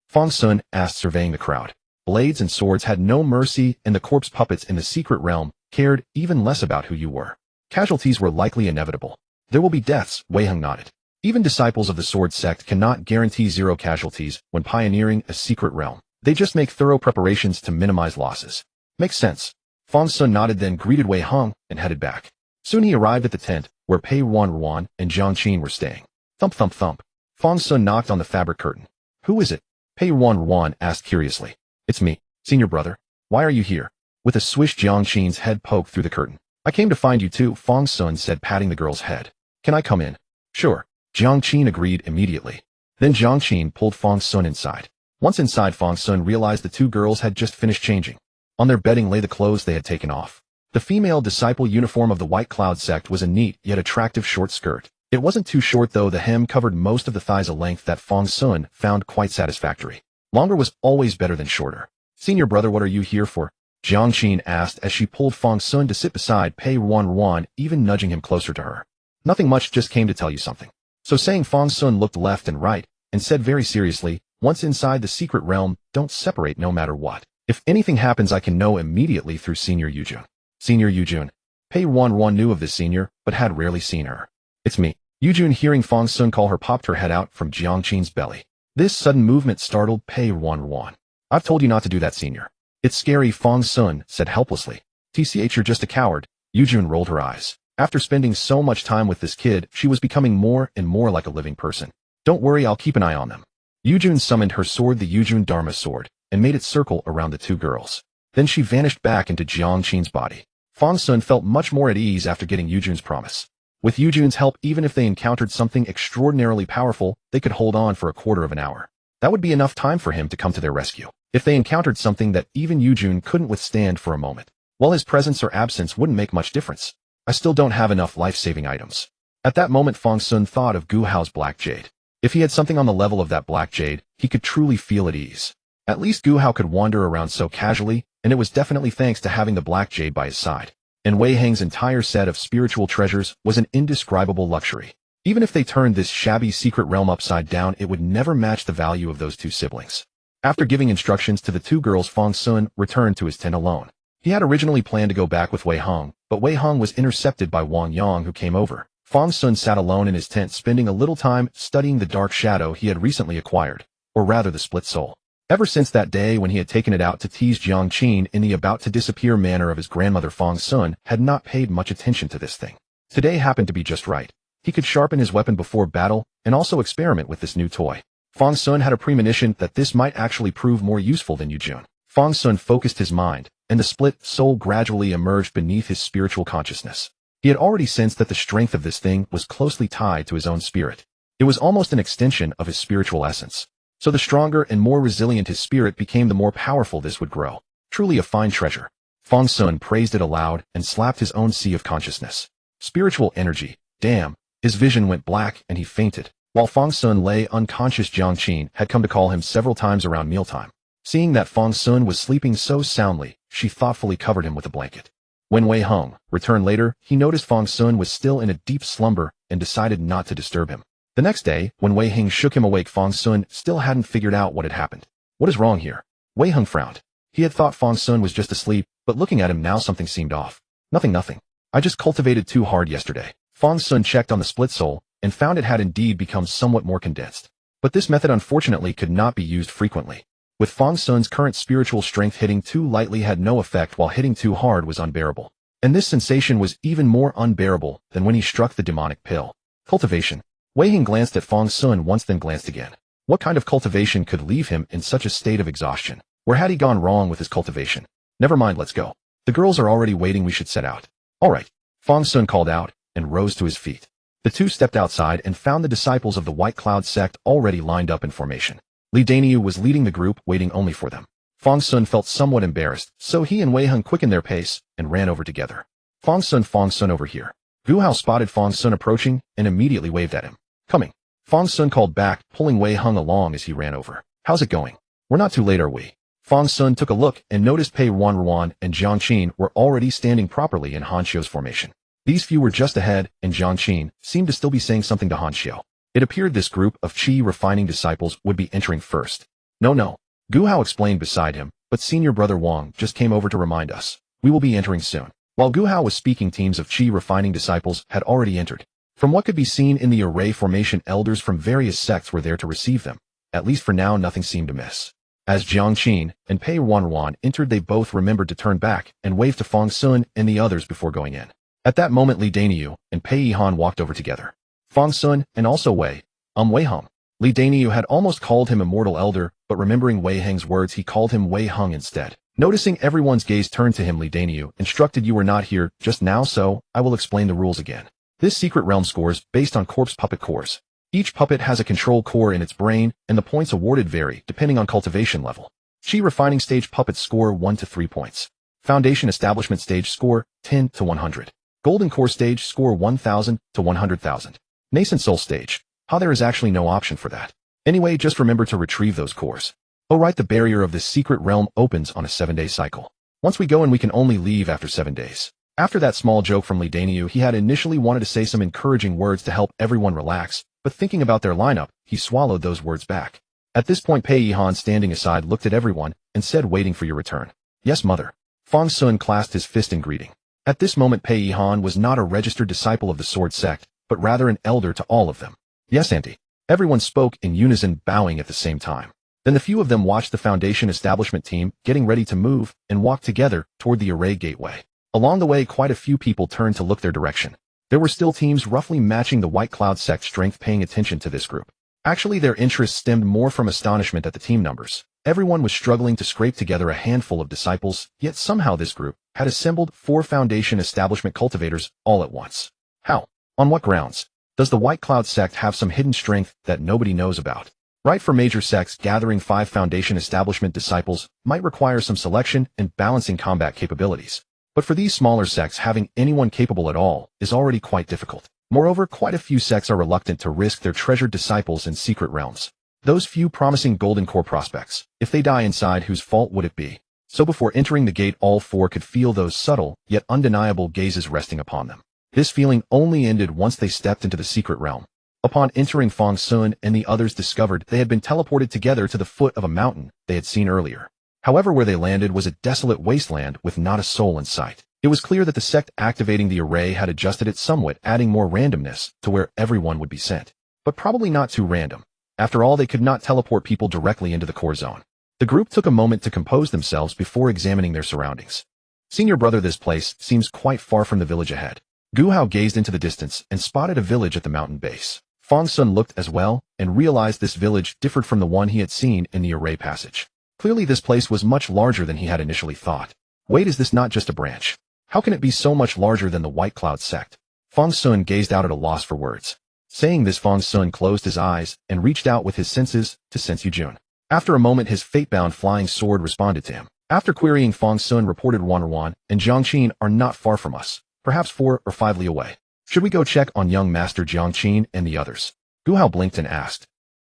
A: Fang Xun asked, surveying the crowd. Blades and swords had no mercy, and the corpse puppets in the secret realm cared even less about who you were. Casualties were likely inevitable. There will be deaths, Wei Heng nodded. Even disciples of the Sword Sect cannot guarantee zero casualties when pioneering a secret realm. They just make thorough preparations to minimize losses. Makes sense. Fang Xun nodded, then greeted Wei Heng and headed back. Soon he arrived at the tent where Pei Ruanruan and Jiang Qin were staying. Thump thump thump. Fang Xun knocked on the fabric curtain. Who is it? Pei Ruanruan asked curiously. It's me, senior brother. Why are you here? With a swish, Jiang Qin's head poked through the curtain. I came to find you too, Fang Xun said, patting the girl's head. Can I come in? Sure. Jiang Qin agreed immediately. Then Jiang Qin pulled Fang Xun inside. Once inside, Fang Xun realized the two girls had just finished changing. On their bedding lay the clothes they had taken off. The female disciple uniform of the White Cloud Sect was a neat yet attractive short skirt. It wasn't too short though, the hem covered most of the thighs, a length that Fang Xun found quite satisfactory. Longer was always better than shorter. Senior brother, what are you here for? Jiang Qin asked as she pulled Fang Xun to sit beside Pei Ruanruan, even nudging him closer to her. Nothing much, just came to tell you something. So saying, Fang Xun looked left and right and said very seriously, once inside the secret realm, don't separate no matter what. If anything happens, I can know immediately through Senior Yujun. Senior Yujun. Pei Ruanruan knew of this senior, but had rarely seen her. It's me. Yujun, hearing Fang Xun call her, popped her head out from Jiang Qin's belly. This sudden movement startled Pei Ruanruan. I've told you not to do that, senior. It's scary, Fang Xun said helplessly. TCH, you're just a coward. Yujun rolled her eyes. After spending so much time with this kid, she was becoming more and more like a living person. Don't worry, I'll keep an eye on them. Yujun summoned her sword, the Yujun Dharma sword, and made it circle around the two girls. Then she vanished back into Jiang Qin's body. Fang Xun felt much more at ease after getting Yujun's promise. With Yujun's help, even if they encountered something extraordinarily powerful, they could hold on for a quarter of an hour. That would be enough time for him to come to their rescue. If they encountered something that even Yujun couldn't withstand for a moment, well, his presence or absence wouldn't make much difference. I still don't have enough life-saving items. At that moment, Fang Xun thought of Gu Hao's black jade. If he had something on the level of that black jade, he could truly feel at ease. At least Gu Hao could wander around so casually, and it was definitely thanks to having the black jade by his side. And Wei Heng's entire set of spiritual treasures was an indescribable luxury. Even if they turned this shabby secret realm upside down, it would never match the value of those two siblings. After giving instructions to the two girls, Fang Xun returned to his tent alone. He had originally planned to go back with Wei Heng, but Wei Heng was intercepted by Wang Yang, who came over. Fang Xun sat alone in his tent, spending a little time studying the dark shadow he had recently acquired, or rather the split soul. Ever since that day when he had taken it out to tease Jiang Qin in the about-to-disappear manner of his grandmother, Fang Xun had not paid much attention to this thing. Today happened to be just right. He could sharpen his weapon before battle and also experiment with this new toy. Fang Xun had a premonition that this might actually prove more useful than Yujun. Fang Xun focused his mind, and the split soul gradually emerged beneath his spiritual consciousness. He had already sensed that the strength of this thing was closely tied to his own spirit. It was almost an extension of his spiritual essence. So the stronger and more resilient his spirit became, the more powerful this would grow. Truly a fine treasure. Fang Xun praised it aloud and slapped his own sea of consciousness. Spiritual energy. Damn. His vision went black and he fainted. While Fang Xun lay unconscious, Jiang Qin had come to call him several times around mealtime. Seeing that Fang Xun was sleeping so soundly, she thoughtfully covered him with a blanket. When Wei Hung returned later, he noticed Fang Xun was still in a deep slumber and decided not to disturb him. The next day, when Wei Hung shook him awake, Fang Xun still hadn't figured out what had happened. What is wrong here? Wei Hung frowned. He had thought Fang Xun was just asleep, but looking at him now something seemed off. Nothing. I just cultivated too hard yesterday. Fang Xun checked on the split soul and found it had indeed become somewhat more condensed. But this method unfortunately could not be used frequently. With Fang Xun's current spiritual strength, hitting too lightly had no effect, while hitting too hard was unbearable. And this sensation was even more unbearable than when he struck the demonic pill. Cultivation. Wei Hing glanced at Fang Xun once, then glanced again. What kind of cultivation could leave him in such a state of exhaustion? Where had he gone wrong with his cultivation? Never mind, let's go. The girls are already waiting, we should set out. All right. Fang Xun called out and rose to his feet. The two stepped outside and found the disciples of the White Cloud Sect already lined up in formation. Li Daniu was leading the group, waiting only for them. Fang Xun felt somewhat embarrassed, so he and Wei Hung quickened their pace and ran over together. Fang Xun over here. Gu Hao spotted Fang Xun approaching and immediately waved at him. Coming. Fang Xun called back, pulling Wei Hung along as he ran over. How's it going? We're not too late, are we? Fang Xun took a look and noticed Pei Ruanruan and Jiang Qin were already standing properly in Han Xiu's formation. These few were just ahead, and Jiang Qin seemed to still be saying something to Han Xiu. It appeared this group of qi refining disciples would be entering first. No. Gu Hao explained beside him, but senior brother Wang just came over to remind us. We will be entering soon. While Gu Hao was speaking, teams of qi refining disciples had already entered. From what could be seen in the array formation, elders from various sects were there to receive them. At least for now, nothing seemed amiss. As Jiang Qin and Pei Ruanruan entered, they both remembered to turn back and wave to Fang Xun and the others before going in. At that moment, Li Daniu and Pei Yihan walked over together. Fang Xun and also Wei Hung. Li Daniu had almost called him Immortal Elder, but remembering Wei Heng's words, he called him Wei Hung instead. Noticing everyone's gaze turned to him, Li Daniu instructed, you were not here just now, so I will explain the rules again. This secret realm scores based on corpse puppet cores. Each puppet has a control core in its brain, and the points awarded vary depending on cultivation level. Qi refining stage puppets score 1 to 3 points. Foundation establishment stage score 10 to 100. Golden core stage score 1,000 to 100,000. Nascent soul stage. There is actually no option for that. Anyway, just remember to retrieve those cores. Oh right, the barrier of this secret realm opens on a 7-day cycle. Once we go in, we can only leave after 7 days. After that small joke from Li Daniu, he had initially wanted to say some encouraging words to help everyone relax, but thinking about their lineup, he swallowed those words back. At this point, Pei Yihan, standing aside, looked at everyone and said, waiting for your return. Yes, mother. Fang Xun clasped his fist in greeting. At this moment, Pei Yihan was not a registered disciple of the Sword Sect, but rather an elder to all of them. Yes, auntie. Everyone spoke in unison, bowing at the same time. Then the few of them watched the Foundation establishment team getting ready to move and walked together toward the array gateway. Along the way, quite a few people turned to look their direction. There were still teams roughly matching the White Cloud Sect strength paying attention to this group. Actually, their interest stemmed more from astonishment at the team numbers. Everyone was struggling to scrape together a handful of disciples, yet somehow this group had assembled 4 Foundation establishment cultivators all at once. How? On what grounds? Does the White Cloud Sect have some hidden strength that nobody knows about? Right, for major sects, gathering 5 Foundation establishment disciples might require some selection and balancing combat capabilities. But for these smaller sects, having anyone capable at all is already quite difficult. Moreover, quite a few sects are reluctant to risk their treasured disciples in secret realms. Those few promising golden core prospects, if they die inside, whose fault would it be? So before entering the gate, all 4 could feel those subtle, yet undeniable gazes resting upon them. This feeling only ended once they stepped into the secret realm. Upon entering, Fang Xun and the others discovered they had been teleported together to the foot of a mountain they had seen earlier. However, where they landed was a desolate wasteland with not a soul in sight. It was clear that the sect activating the array had adjusted it somewhat, adding more randomness to where everyone would be sent. But probably not too random. After all, they could not teleport people directly into the core zone. The group took a moment to compose themselves before examining their surroundings. Senior brother, this place seems quite far from the village ahead. Gu Hao gazed into the distance and spotted a village at the mountain base. Fang Xun looked as well and realized this village differed from the one he had seen in the array passage. Clearly this place was much larger than he had initially thought. Wait, is this not just a branch? How can it be so much larger than the White Cloud Sect? Fang Xun gazed out at a loss for words. Saying this, Fang Xun closed his eyes and reached out with his senses to sense Yujun. After a moment, his fate-bound flying sword responded to him. After querying, Fang Xun reported Ruanruan and Jiangqin are not far from us, perhaps 4 or 5 li away. Should we go check on young Master Jiangqin and the others? Gu Hao blinked and asked.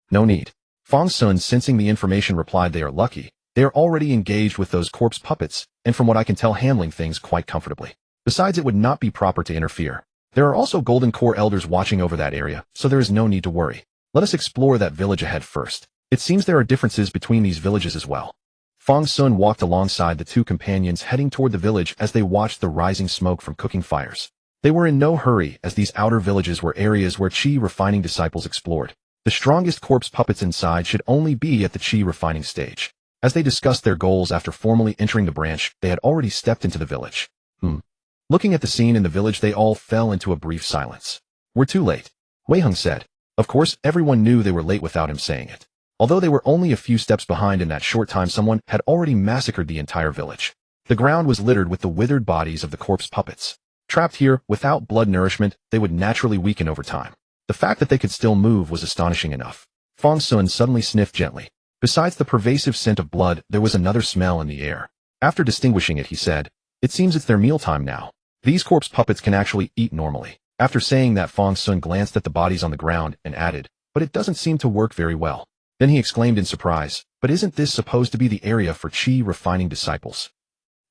A: No need. Fang Xun, sensing the information, replied they are lucky. They are already engaged with those corpse puppets, and from what I can tell, handling things quite comfortably. Besides, it would not be proper to interfere. There are also Golden Core elders watching over that area, so there is no need to worry. Let us explore that village ahead first. It seems there are differences between these villages as well. Fang Xun walked alongside the two companions heading toward the village as they watched the rising smoke from cooking fires. They were in no hurry, as these outer villages were areas where qi refining disciples explored. The strongest corpse puppets inside should only be at the qi refining stage. As they discussed their goals after formally entering the branch, they had already stepped into the village. Looking at the scene in the village, they all fell into a brief silence. We're too late, Wei Heng said. Of course, everyone knew they were late without him saying it. Although they were only a few steps behind, in that short time someone had already massacred the entire village. The ground was littered with the withered bodies of the corpse puppets. Trapped here, without blood nourishment, they would naturally weaken over time. The fact that they could still move was astonishing enough. Fang Xun suddenly sniffed gently. Besides the pervasive scent of blood, there was another smell in the air. After distinguishing it, he said, it seems it's their mealtime now. These corpse puppets can actually eat normally. After saying that, Fang Xun glanced at the bodies on the ground and added, but it doesn't seem to work very well. Then he exclaimed in surprise, but isn't this supposed to be the area for qi refining disciples?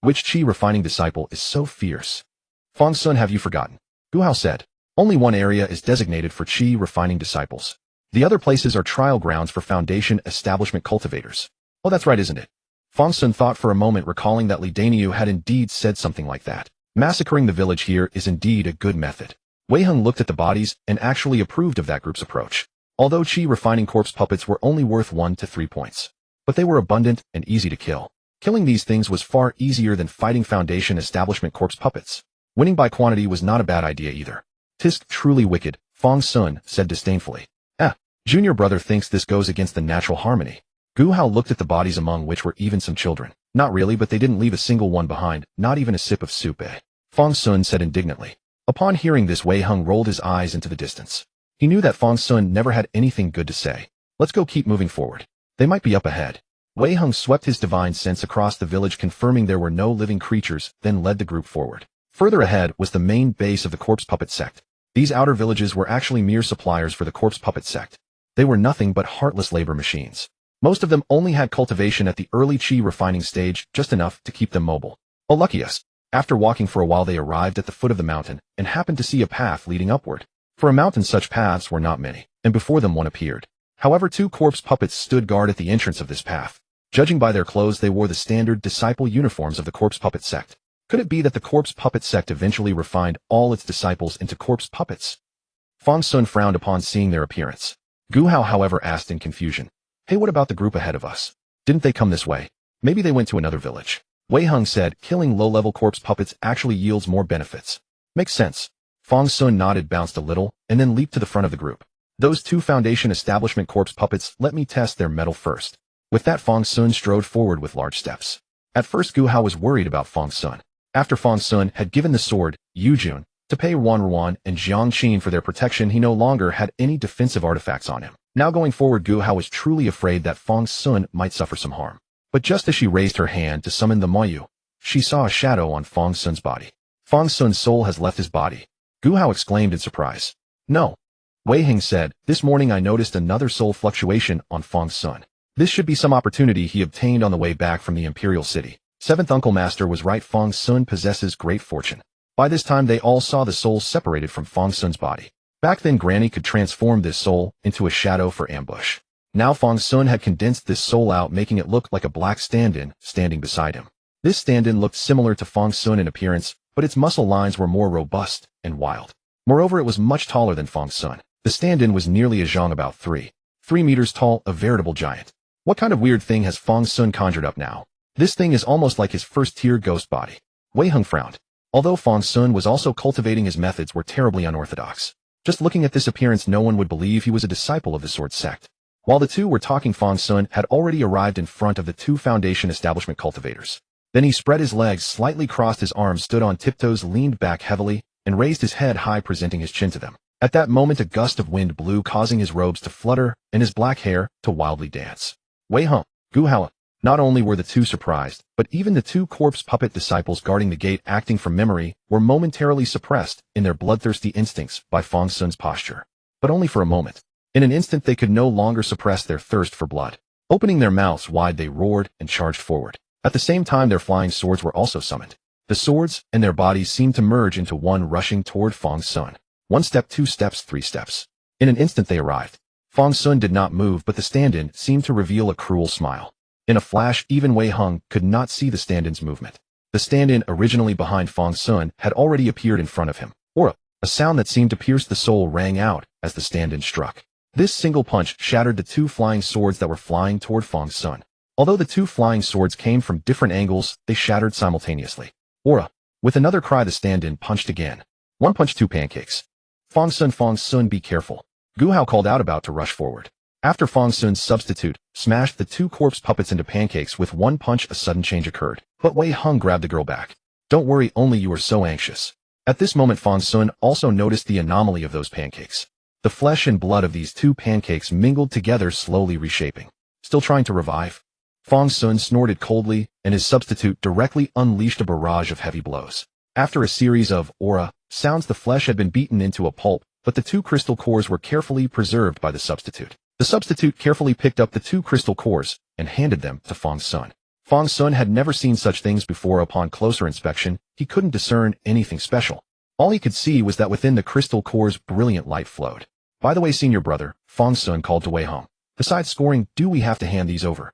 A: Which qi refining disciple is so fierce? Fang Xun, have you forgotten? Gu Hao said. Only one area is designated for qi refining disciples. The other places are trial grounds for Foundation establishment cultivators. Oh, that's right, isn't it? Fang Xun thought for a moment, recalling that Li Daniu had indeed said something like that. Massacring the village here is indeed a good method. Wei Heng looked at the bodies and actually approved of that group's approach. Although qi refining corpse puppets were only worth 1 to 3 points. But they were abundant and easy to kill. Killing these things was far easier than fighting Foundation establishment corpse puppets. Winning by quantity was not a bad idea either. Tisk, truly wicked, Fang Xun said disdainfully. Junior brother thinks this goes against the natural harmony. Gu Hao looked at the bodies, among which were even some children. Not really, but they didn't leave a single one behind, not even a sip of soup, Fang Xun said indignantly. Upon hearing this, Wei Heng rolled his eyes into the distance. He knew that Fang Xun never had anything good to say. Let's go, keep moving forward. They might be up ahead. Wei Heng swept his divine sense across the village, confirming there were no living creatures, then led the group forward. Further ahead was the main base of the corpse puppet sect. These outer villages were actually mere suppliers for the corpse puppet sect. They were nothing but heartless labor machines. Most of them only had cultivation at the early qi refining stage, just enough to keep them mobile. Oh, lucky us. After walking for a while, they arrived at the foot of the mountain and happened to see a path leading upward. For a mountain, such paths were not many, and before them one appeared. However, 2 corpse puppets stood guard at the entrance of this path. Judging by their clothes, they wore the standard disciple uniforms of the corpse puppet sect. Could it be that the corpse puppet sect eventually refined all its disciples into corpse puppets? Fang Xun frowned upon seeing their appearance. Gu Hao, however, asked in confusion, hey, what about the group ahead of us? Didn't they come this way? Maybe they went to another village. Wei Heng said, killing low-level corpse puppets actually yields more benefits. Makes sense. Fang Xun nodded, bounced a little, and then leaped to the front of the group. Those 2 Foundation establishment corpse puppets, let me test their mettle first. With that, Fang Xun strode forward with large steps. At first, Gu Hao was worried about Fang Xun. After Fang Xun had given the sword, Yujun, to Pei Ruanruan and Jiangqin for their protection, he no longer had any defensive artifacts on him. Now going forward, Gu Hao was truly afraid that Fang Xun might suffer some harm. But just as she raised her hand to summon the Moyu, she saw a shadow on Fang Xun's body. Fang Xun's soul has left his body. Gu Hao exclaimed in surprise. No. Wei Heng said, this morning I noticed another soul fluctuation on Fang Xun. This should be some opportunity he obtained on the way back from the Imperial City. 7th Uncle Master was right, Fang Xun possesses great fortune. By this time they all saw the soul separated from Fang Xun's body. Back then Granny could transform this soul into a shadow for ambush. Now Fang Xun had condensed this soul out, making it look like a black stand-in standing beside him. This stand-in looked similar to Fang Xun in appearance, but its muscle lines were more robust and wild. Moreover, it was much taller than Fang Xun. The stand-in was nearly a zhang, about 3 meters tall, a veritable giant. What kind of weird thing has Fang Xun conjured up now? This thing is almost like his first-tier ghost body. Wei Heng frowned. Although Fang Xun was also cultivating, his methods were terribly unorthodox. Just looking at this appearance, no one would believe he was a disciple of the sword sect. While the two were talking, Fang Xun had already arrived in front of the two Foundation establishment cultivators. Then he spread his legs, slightly crossed his arms, stood on tiptoes, leaned back heavily, and raised his head high, presenting his chin to them. At that moment, a gust of wind blew, causing his robes to flutter and his black hair to wildly dance. Wei Heng, Gu Hao. Not only were the two surprised, but even the two corpse puppet disciples guarding the gate, acting from memory, were momentarily suppressed in their bloodthirsty instincts by Fang Xun's posture. But only for a moment. In an instant, they could no longer suppress their thirst for blood. Opening their mouths wide, they roared and charged forward. At the same time, their flying swords were also summoned. The swords and their bodies seemed to merge into one, rushing toward Fang Xun. 1 step, 2 steps, 3 steps. In an instant they arrived. Fang Xun did not move, but the stand-in seemed to reveal a cruel smile. In a flash, even Wei Heng could not see the stand-in's movement. The stand-in, originally behind Fang Xun, had already appeared in front of him. Aura! A sound that seemed to pierce the soul rang out as the stand-in struck. This single punch shattered the two flying swords that were flying toward Fang Xun. Although the two flying swords came from different angles, they shattered simultaneously. Aura! With another cry, the stand-in punched again. 1 punch, 2 pancakes. Fang Xun, be careful. Gu Hao called out, about to rush forward. After Fang Xun's substitute smashed the two corpse puppets into pancakes with 1 punch, a sudden change occurred. But Wei Heng grabbed the girl back. Don't worry, only you are so anxious. At this moment, Fang Xun also noticed the anomaly of those pancakes. The flesh and blood of these two pancakes mingled together, slowly reshaping. Still trying to revive? Fang Xun snorted coldly, and his substitute directly unleashed a barrage of heavy blows. After a series of aura sounds, the flesh had been beaten into a pulp, but the two crystal cores were carefully preserved by the substitute. The substitute carefully picked up the two crystal cores and handed them to Fang Xun. Fang Xun had never seen such things before. Upon closer inspection, he couldn't discern anything special. All he could see was that within the crystal cores, brilliant light flowed. By the way, senior brother, Fang Xun called to Wei Heng. Besides scoring, do we have to hand these over?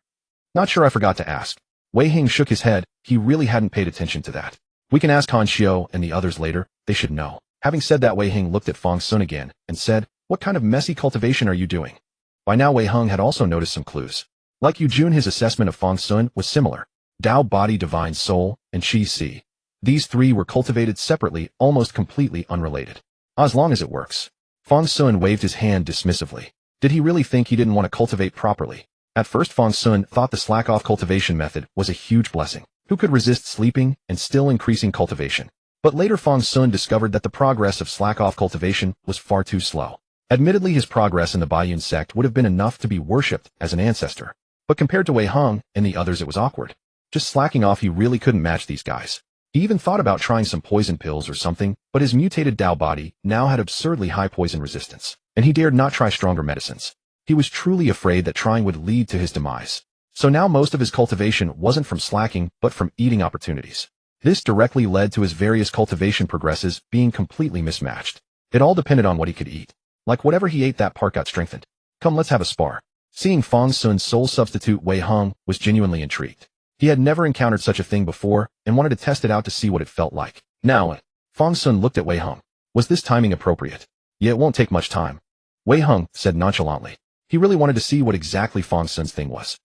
A: Not sure, I forgot to ask. Wei Heng shook his head. He really hadn't paid attention to that. We can ask Han Xiu and the others later. They should know. Having said that, Wei Heng looked at Fang Xun again and said, what kind of messy cultivation are you doing? By now, Wei Heng had also noticed some clues. Like Yu Jun, his assessment of Fang Xun was similar. Dao body, divine soul, and Qi Si. These three were cultivated separately, almost completely unrelated. As long as it works. Fang Xun waved his hand dismissively. Did he really think he didn't want to cultivate properly? At first, Fang Xun thought the slack-off cultivation method was a huge blessing. Who could resist sleeping and still increasing cultivation? But later, Fang Xun discovered that the progress of slack-off cultivation was far too slow. Admittedly, his progress in the Baiyun sect would have been enough to be worshipped as an ancestor. But compared to Wei Heng and the others, it was awkward. Just slacking off, he really couldn't match these guys. He even thought about trying some poison pills or something, but his mutated Dao body now had absurdly high poison resistance, and he dared not try stronger medicines. He was truly afraid that trying would lead to his demise. So now most of his cultivation wasn't from slacking, but from eating opportunities. This directly led to his various cultivation progresses being completely mismatched. It all depended on what he could eat. Like whatever he ate, that part got strengthened. Come, let's have a spar. Seeing Fang Xun's sole substitute, Wei Heng was genuinely intrigued. He had never encountered such a thing before and wanted to test it out to see what it felt like. Now, Fang Xun looked at Wei Heng. Was this timing appropriate? Yeah, it won't take much time. Wei Heng said nonchalantly. He really wanted to see what exactly Fang Xun's thing was.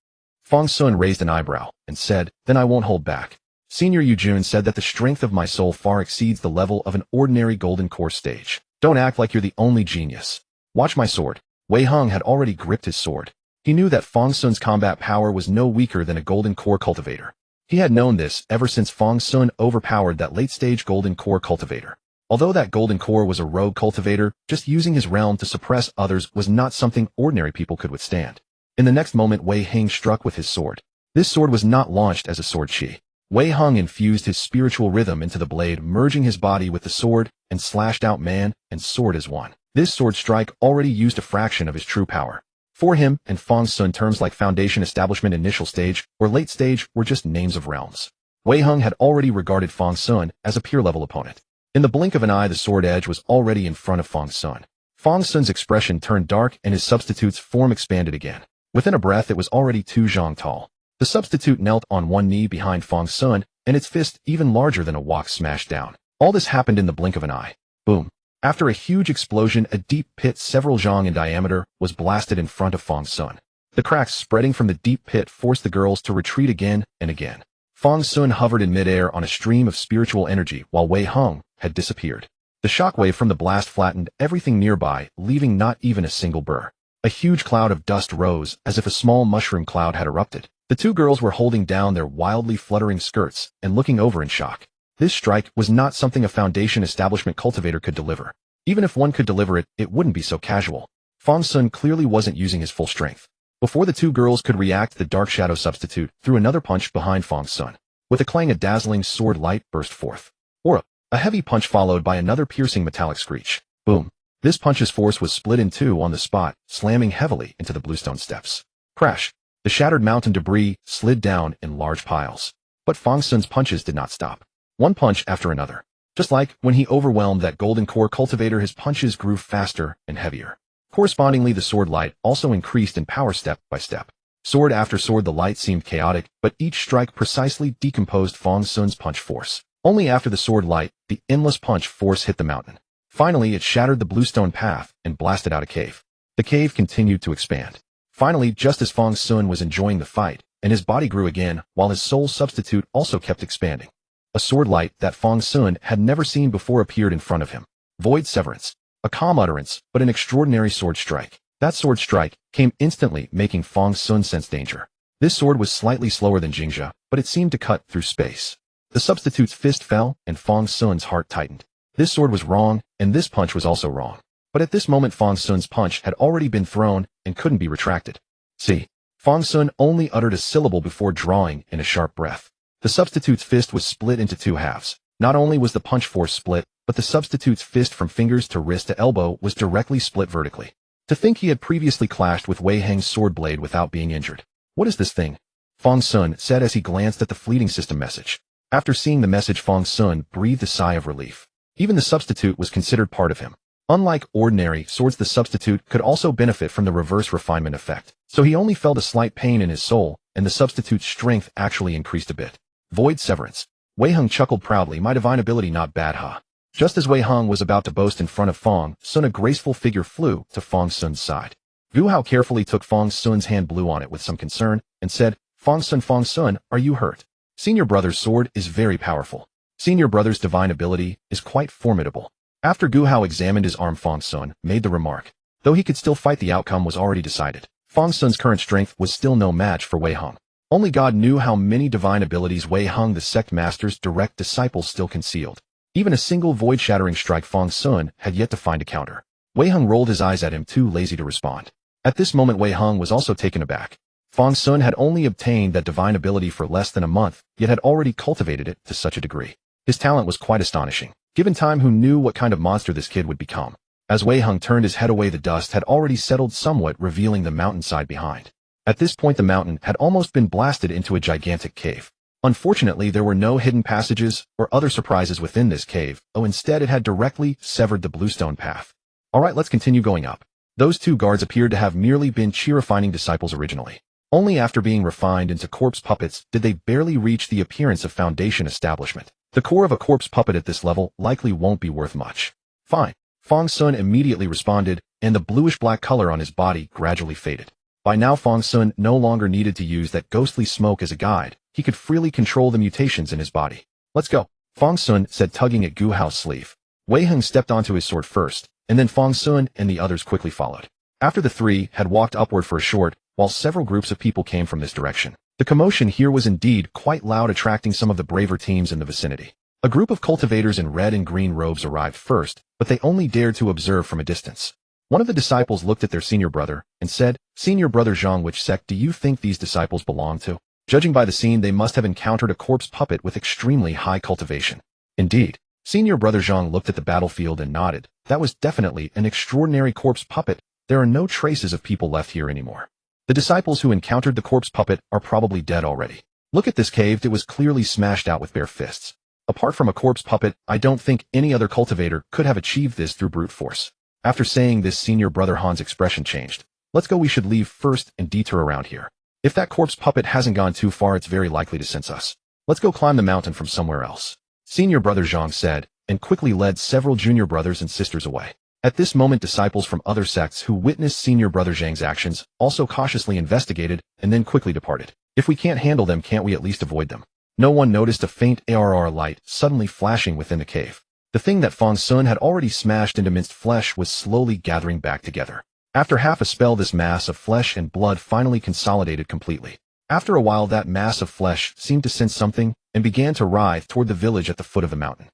A: Fang Xun raised an eyebrow and said, then I won't hold back. Senior Yu Jun said that the strength of my soul far exceeds the level of an ordinary golden core stage. Don't act like you're the only genius. Watch my sword. Wei Heng had already gripped his sword. He knew that Fang Xun's combat power was no weaker than a golden core cultivator. He had known this ever since Fang Xun overpowered that late-stage golden core cultivator. Although that golden core was a rogue cultivator, just using his realm to suppress others was not something ordinary people could withstand. In the next moment, Wei Heng struck with his sword. This sword was not launched as a sword chi. Wei Heng infused his spiritual rhythm into the blade, merging his body with the sword, and slashed out man and sword as one. This sword strike already used a fraction of his true power. For him and Fang Xun, terms like Foundation Establishment Initial Stage or Late Stage were just names of realms. Wei Heng had already regarded Fang Xun as a peer-level opponent. In the blink of an eye, the sword edge was already in front of Fang Xun. Fang Xun's expression turned dark and his substitute's form expanded again. Within a breath, it was already 2 zhang tall. The substitute knelt on one knee behind Fang Xun, and its fist, even larger than a wok, smashed down. All this happened in the blink of an eye. Boom. After a huge explosion, a deep pit several zhang in diameter was blasted in front of Fang Xun. The cracks spreading from the deep pit forced the girls to retreat again and again. Fang Xun hovered in midair on a stream of spiritual energy while Wei Heng had disappeared. The shockwave from the blast flattened everything nearby, leaving not even a single burr. A huge cloud of dust rose, as if a small mushroom cloud had erupted. The two girls were holding down their wildly fluttering skirts and looking over in shock. This strike was not something a Foundation establishment cultivator could deliver. Even if one could deliver it, it wouldn't be so casual. Fang Xun clearly wasn't using his full strength. Before the two girls could react, the Dark Shadow substitute threw another punch behind Fang Xun. With a clang, a dazzling sword light burst forth. Aura. A heavy punch followed by another piercing metallic screech. Boom. This punch's force was split in two on the spot, slamming heavily into the bluestone steps. Crash. The shattered mountain debris slid down in large piles. But Fang Xun's punches did not stop. One punch after another. Just like when he overwhelmed that golden core cultivator, his punches grew faster and heavier. Correspondingly, the sword light also increased in power step by step. Sword after sword, the light seemed chaotic, but each strike precisely decomposed Fang Xun's punch force. Only after the sword light, the endless punch force hit the mountain. Finally, it shattered the bluestone path and blasted out a cave. The cave continued to expand. Finally, just as Fang Xun was enjoying the fight, and his body grew again, while his soul substitute also kept expanding. A sword light that Fang Xun had never seen before appeared in front of him. Void Severance. A calm utterance, but an extraordinary sword strike. That sword strike came instantly, making Fang Xun sense danger. This sword was slightly slower than Jingzha, but it seemed to cut through space. The substitute's fist fell, and Fang Xun's heart tightened. This sword was wrong, and this punch was also wrong. But at this moment, Fang Xun's punch had already been thrown and couldn't be retracted. See. Fang Xun only uttered a syllable before drawing in a sharp breath. The substitute's fist was split into two halves. Not only was the punch force split, but the substitute's fist from fingers to wrist to elbow was directly split vertically. To think he had previously clashed with Wei Heng's sword blade without being injured. What is this thing? Fang Xun said as he glanced at the fleeting system message. After seeing the message, Fang Xun breathed a sigh of relief. Even the substitute was considered part of him. Unlike ordinary swords, the substitute could also benefit from the reverse refinement effect, so he only felt a slight pain in his soul, and the substitute's strength actually increased a bit. Void Severance. Wei Heng chuckled proudly. My divine ability, not bad, huh? Just as Wei Heng was about to boast in front of Fang Xun, a graceful figure flew to Fang Xun's side. Gu Hao carefully took Fang Xun's hand, blew on it with some concern, and said, Fang Xun, are you hurt? Senior brother's sword is very powerful. Senior brother's divine ability is quite formidable. After Gu Hao examined his arm, Fang Xun made the remark. Though he could still fight, the outcome was already decided. Fang Xun's current strength was still no match for Wei Heng. Only God knew how many divine abilities Wei Heng, the sect master's direct disciple, still concealed. Even a single void-shattering strike Fang Xun had yet to find a counter. Wei Heng rolled his eyes at him, too lazy to respond. At this moment, Wei Heng was also taken aback. Fang Xun had only obtained that divine ability for less than a month, yet had already cultivated it to such a degree. His talent was quite astonishing. Given time, who knew what kind of monster this kid would become? As Wei Heng turned his head away, the dust had already settled somewhat, revealing the mountainside behind. At this point, the mountain had almost been blasted into a gigantic cave. Unfortunately, there were no hidden passages or other surprises within this cave, though instead it had directly severed the bluestone path. Alright, let's continue going up. Those two guards appeared to have merely been chi-refining disciples originally. Only after being refined into corpse puppets did they barely reach the appearance of Foundation establishment. The core of a corpse puppet at this level likely won't be worth much. Fine. Fang Xun immediately responded, and the bluish-black color on his body gradually faded. By now, Fang Xun no longer needed to use that ghostly smoke as a guide. He could freely control the mutations in his body. Let's go, Fang Xun said, tugging at Gu Hao's sleeve. Wei Heng stepped onto his sword first, and then Fang Xun and the others quickly followed. After the three had walked upward for a short, while several groups of people came from this direction. The commotion here was indeed quite loud, attracting some of the braver teams in the vicinity. A group of cultivators in red and green robes arrived first, but they only dared to observe from a distance. One of the disciples looked at their senior brother and said, Senior brother Zhang, which sect do you think these disciples belong to? Judging by the scene, they must have encountered a corpse puppet with extremely high cultivation. Indeed. Senior brother Zhang looked at the battlefield and nodded. That was definitely an extraordinary corpse puppet. There are no traces of people left here anymore. The disciples who encountered the corpse puppet are probably dead already. Look at this cave, it was clearly smashed out with bare fists. Apart from a corpse puppet, I don't think any other cultivator could have achieved this through brute force. After saying this, senior brother Han's expression changed. Let's go, we should leave first and detour around here. If that corpse puppet hasn't gone too far, it's very likely to sense us. Let's go climb the mountain from somewhere else. Senior brother Zhang said, and quickly led several junior brothers and sisters away. At this moment, disciples from other sects who witnessed senior brother Zhang's actions also cautiously investigated and then quickly departed. If we can't handle them, can't we at least avoid them? No one noticed a faint ARR light suddenly flashing within the cave. The thing that Fang Xun had already smashed into minced flesh was slowly gathering back together. After half a spell, this mass of flesh and blood finally consolidated completely. After a while, that mass of flesh seemed to sense something and began to writhe toward the village at the foot of the mountain.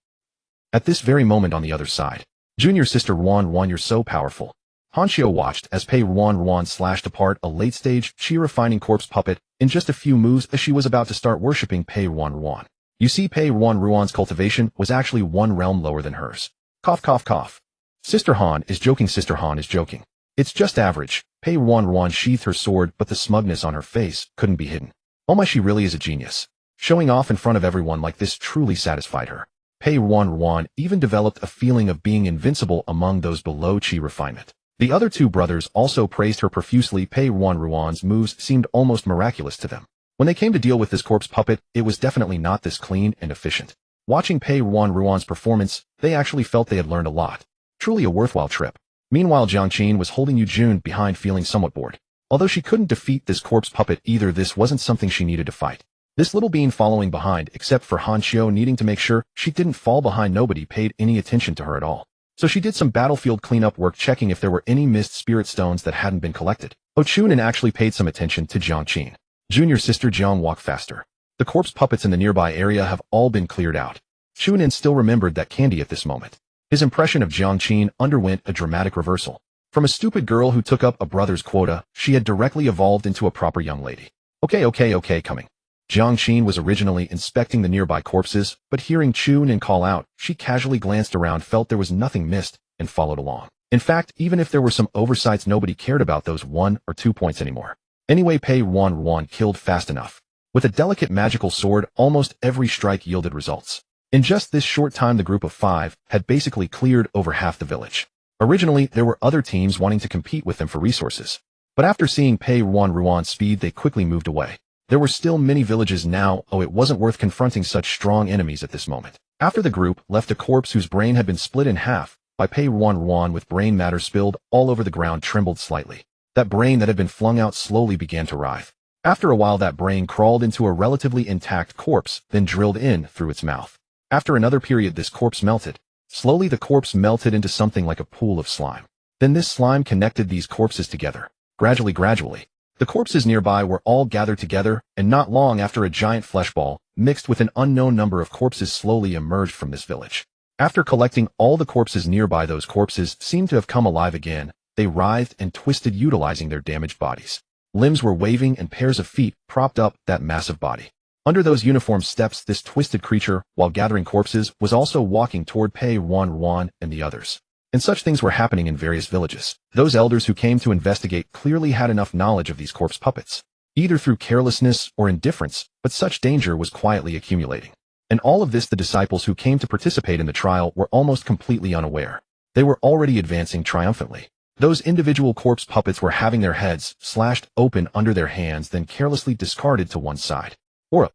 A: At this very moment on the other side, Junior Sister Ruanruan, you're so powerful. Hanxiu watched as Pei Ruanruan slashed apart a late-stage chi-refining corpse puppet in just a few moves as she was about to start worshipping Pei Ruanruan. You see, Pei Ruanruan's cultivation was actually one realm lower than hers. Cough, cough, cough. Sister Han is joking, Sister Han is joking. It's just average. Pei Ruanruan sheathed her sword, but the smugness on her face couldn't be hidden. Oh my, she really is a genius. Showing off in front of everyone like this truly satisfied her. Pei Ruanruan even developed a feeling of being invincible among those below chi refinement. The other two brothers also praised her profusely. Pei Ruanruan's moves seemed almost miraculous to them. When they came to deal with this corpse puppet, it was definitely not this clean and efficient. Watching Pei Ruanruan's performance, they actually felt they had learned a lot. Truly a worthwhile trip. Meanwhile, Jiang Qin was holding Yu Jun behind, feeling somewhat bored. Although she couldn't defeat this corpse puppet either, this wasn't something she needed to fight. This little being following behind, except for Hanxiu needing to make sure she didn't fall behind, nobody paid any attention to her at all. So she did some battlefield cleanup work, checking if there were any missed spirit stones that hadn't been collected. Chunin actually paid some attention to Jiang Qin. Junior Sister Jiang, walk faster. The corpse puppets in the nearby area have all been cleared out. Chunin still remembered that candy at this moment. His impression of Jiang Qin underwent a dramatic reversal. From a stupid girl who took up a brother's quota, she had directly evolved into a proper young lady. Okay, coming. Jiang Qin was originally inspecting the nearby corpses, but hearing Chunin call out, she casually glanced around, felt there was nothing missed, and followed along. In fact, even if there were some oversights, nobody cared about those 1 or 2 points anymore. Anyway, Pei Ruanruan killed fast enough. With a delicate magical sword, almost every strike yielded results. In just this short time, the group of 5 had basically cleared over half the village. Originally, there were other teams wanting to compete with them for resources. But after seeing Pei Ruanruan's speed, they quickly moved away. There were still many villages now, it wasn't worth confronting such strong enemies at this moment. After the group left a corpse whose brain had been split in half by Pei Ruanruan with brain matter spilled all over the ground, trembled slightly. That brain that had been flung out slowly began to writhe. After a while, that brain crawled into a relatively intact corpse, then drilled in through its mouth. After another period, this corpse melted. Slowly, the corpse melted into something like a pool of slime. Then this slime connected these corpses together. Gradually, the corpses nearby were all gathered together, and not long after, a giant flesh ball, mixed with an unknown number of corpses, slowly emerged from this village. After collecting all the corpses nearby, those corpses seemed to have come alive again. They writhed and twisted, utilizing their damaged bodies. Limbs were waving and pairs of feet propped up that massive body. Under those uniform steps, this twisted creature, while gathering corpses, was also walking toward Pei Ruanruan and the others. And such things were happening in various villages. Those elders who came to investigate clearly had enough knowledge of these corpse puppets, either through carelessness or indifference, but such danger was quietly accumulating. And all of this, the disciples who came to participate in the trial were almost completely unaware. They were already advancing triumphantly. Those individual corpse puppets were having their heads slashed open under their hands, then carelessly discarded to one side. Aura.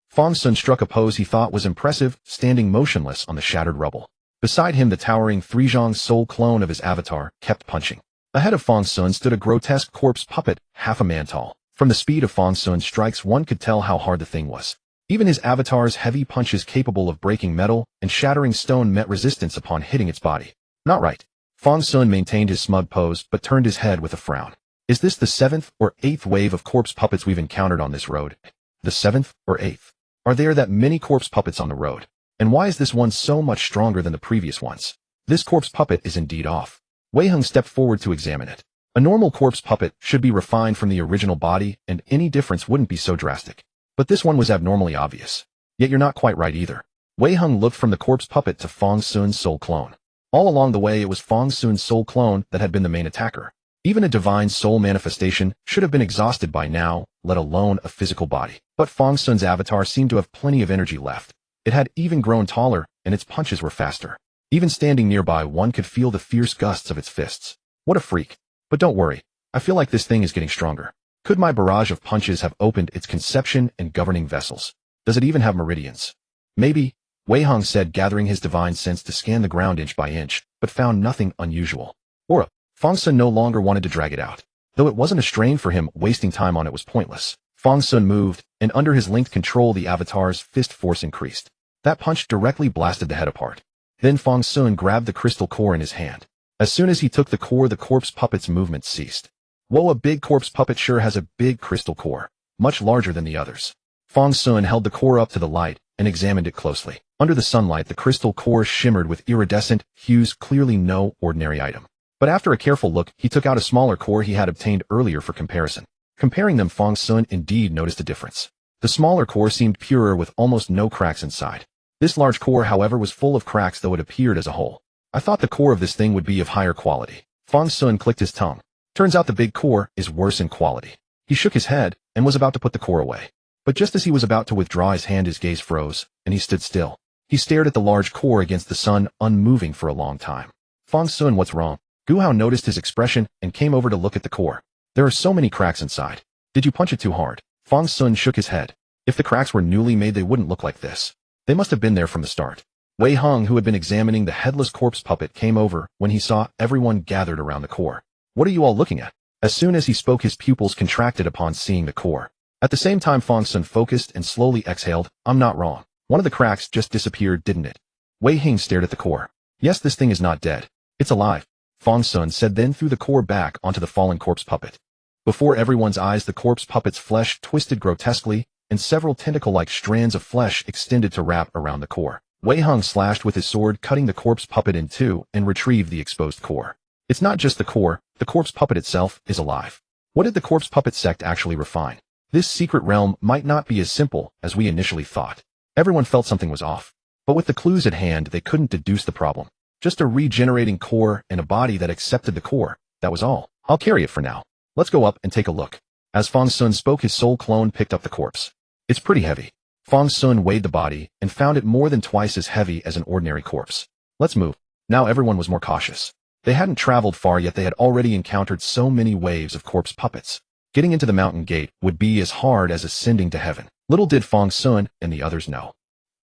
A: Fang Xun struck a pose he thought was impressive, standing motionless on the shattered rubble. Beside him, the towering Threezhong soul clone of his avatar kept punching. Ahead of Fang Xun stood a grotesque corpse puppet, half a man tall. From the speed of Fang Xun's strikes, one could tell how hard the thing was. Even his avatar's heavy punches, capable of breaking metal and shattering stone, met resistance upon hitting its body. Not right. Fang Xun maintained his smug pose, but turned his head with a frown. Is this the 7th or 8th wave of corpse puppets we've encountered on this road? The 7th or 8th? Are there that many corpse puppets on the road? And why is this one so much stronger than the previous ones? This corpse puppet is indeed off. Wei Heng stepped forward to examine it. A normal corpse puppet should be refined from the original body, and any difference wouldn't be so drastic. But this one was abnormally obvious. Yet you're not quite right either. Wei Heng looked from the corpse puppet to Fang Xun's soul clone. All along the way, it was Fang Xun's soul clone that had been the main attacker. Even a divine soul manifestation should have been exhausted by now, let alone a physical body. But Fang Xun's avatar seemed to have plenty of energy left. It had even grown taller, and its punches were faster. Even standing nearby, one could feel the fierce gusts of its fists. What a freak. But don't worry, I feel like this thing is getting stronger. Could my barrage of punches have opened its conception and governing vessels? Does it even have meridians? Maybe, Wei Hong said, gathering his divine sense to scan the ground inch by inch, but found nothing unusual. Aura. Fang Xun no longer wanted to drag it out. Though it wasn't a strain for him, wasting time on it was pointless. Fang Xun moved, and under his linked control the avatar's fist force increased. That punch directly blasted the head apart. Then Fang Xun grabbed the crystal core in his hand. As soon as he took the core, the corpse puppet's movement ceased. Whoa, a big corpse puppet sure has a big crystal core, much larger than the others. Fang Xun held the core up to the light and examined it closely. Under the sunlight, the crystal core shimmered with iridescent hues, clearly no ordinary item. But after a careful look, he took out a smaller core he had obtained earlier for comparison. Comparing them, Fang Xun indeed noticed a difference. The smaller core seemed purer with almost no cracks inside. This large core, however, was full of cracks, though it appeared as a whole. I thought the core of this thing would be of higher quality. Fang Xun clicked his tongue. Turns out the big core is worse in quality. He shook his head and was about to put the core away. But just as he was about to withdraw his hand, his gaze froze, and he stood still. He stared at the large core against the sun, unmoving for a long time. Fang Xun, what's wrong? Gu Hao noticed his expression and came over to look at the core. There are so many cracks inside. Did you punch it too hard? Fang Xun shook his head. If the cracks were newly made, they wouldn't look like this. They must have been there from the start. Wei Hong, who had been examining the headless corpse puppet, came over when he saw everyone gathered around the core. What are you all looking at? As soon as he spoke, his pupils contracted upon seeing the core. At the same time, Fang Xun focused and slowly exhaled. I'm not wrong. One of the cracks just disappeared, didn't it? Wei Hing stared at the core. Yes, this thing is not dead. It's alive, Fang Xun said, then threw the core back onto the fallen corpse puppet. Before everyone's eyes, the corpse puppet's flesh twisted grotesquely, and several tentacle-like strands of flesh extended to wrap around the core. Wei Hong slashed with his sword, cutting the corpse puppet in two, and retrieved the exposed core. It's not just the core, the corpse puppet itself is alive. What did the corpse puppet sect actually refine? This secret realm might not be as simple as we initially thought. Everyone felt something was off. But with the clues at hand, they couldn't deduce the problem. Just a regenerating core and a body that accepted the core. That was all. I'll carry it for now. Let's go up and take a look. As Fang Xun spoke, his soul clone picked up the corpse. It's pretty heavy. Fang Xun weighed the body and found it more than twice as heavy as an ordinary corpse. Let's move. Now everyone was more cautious. They hadn't traveled far yet they had already encountered so many waves of corpse puppets. Getting into the mountain gate would be as hard as ascending to heaven. Little did Fang Xun and the others know.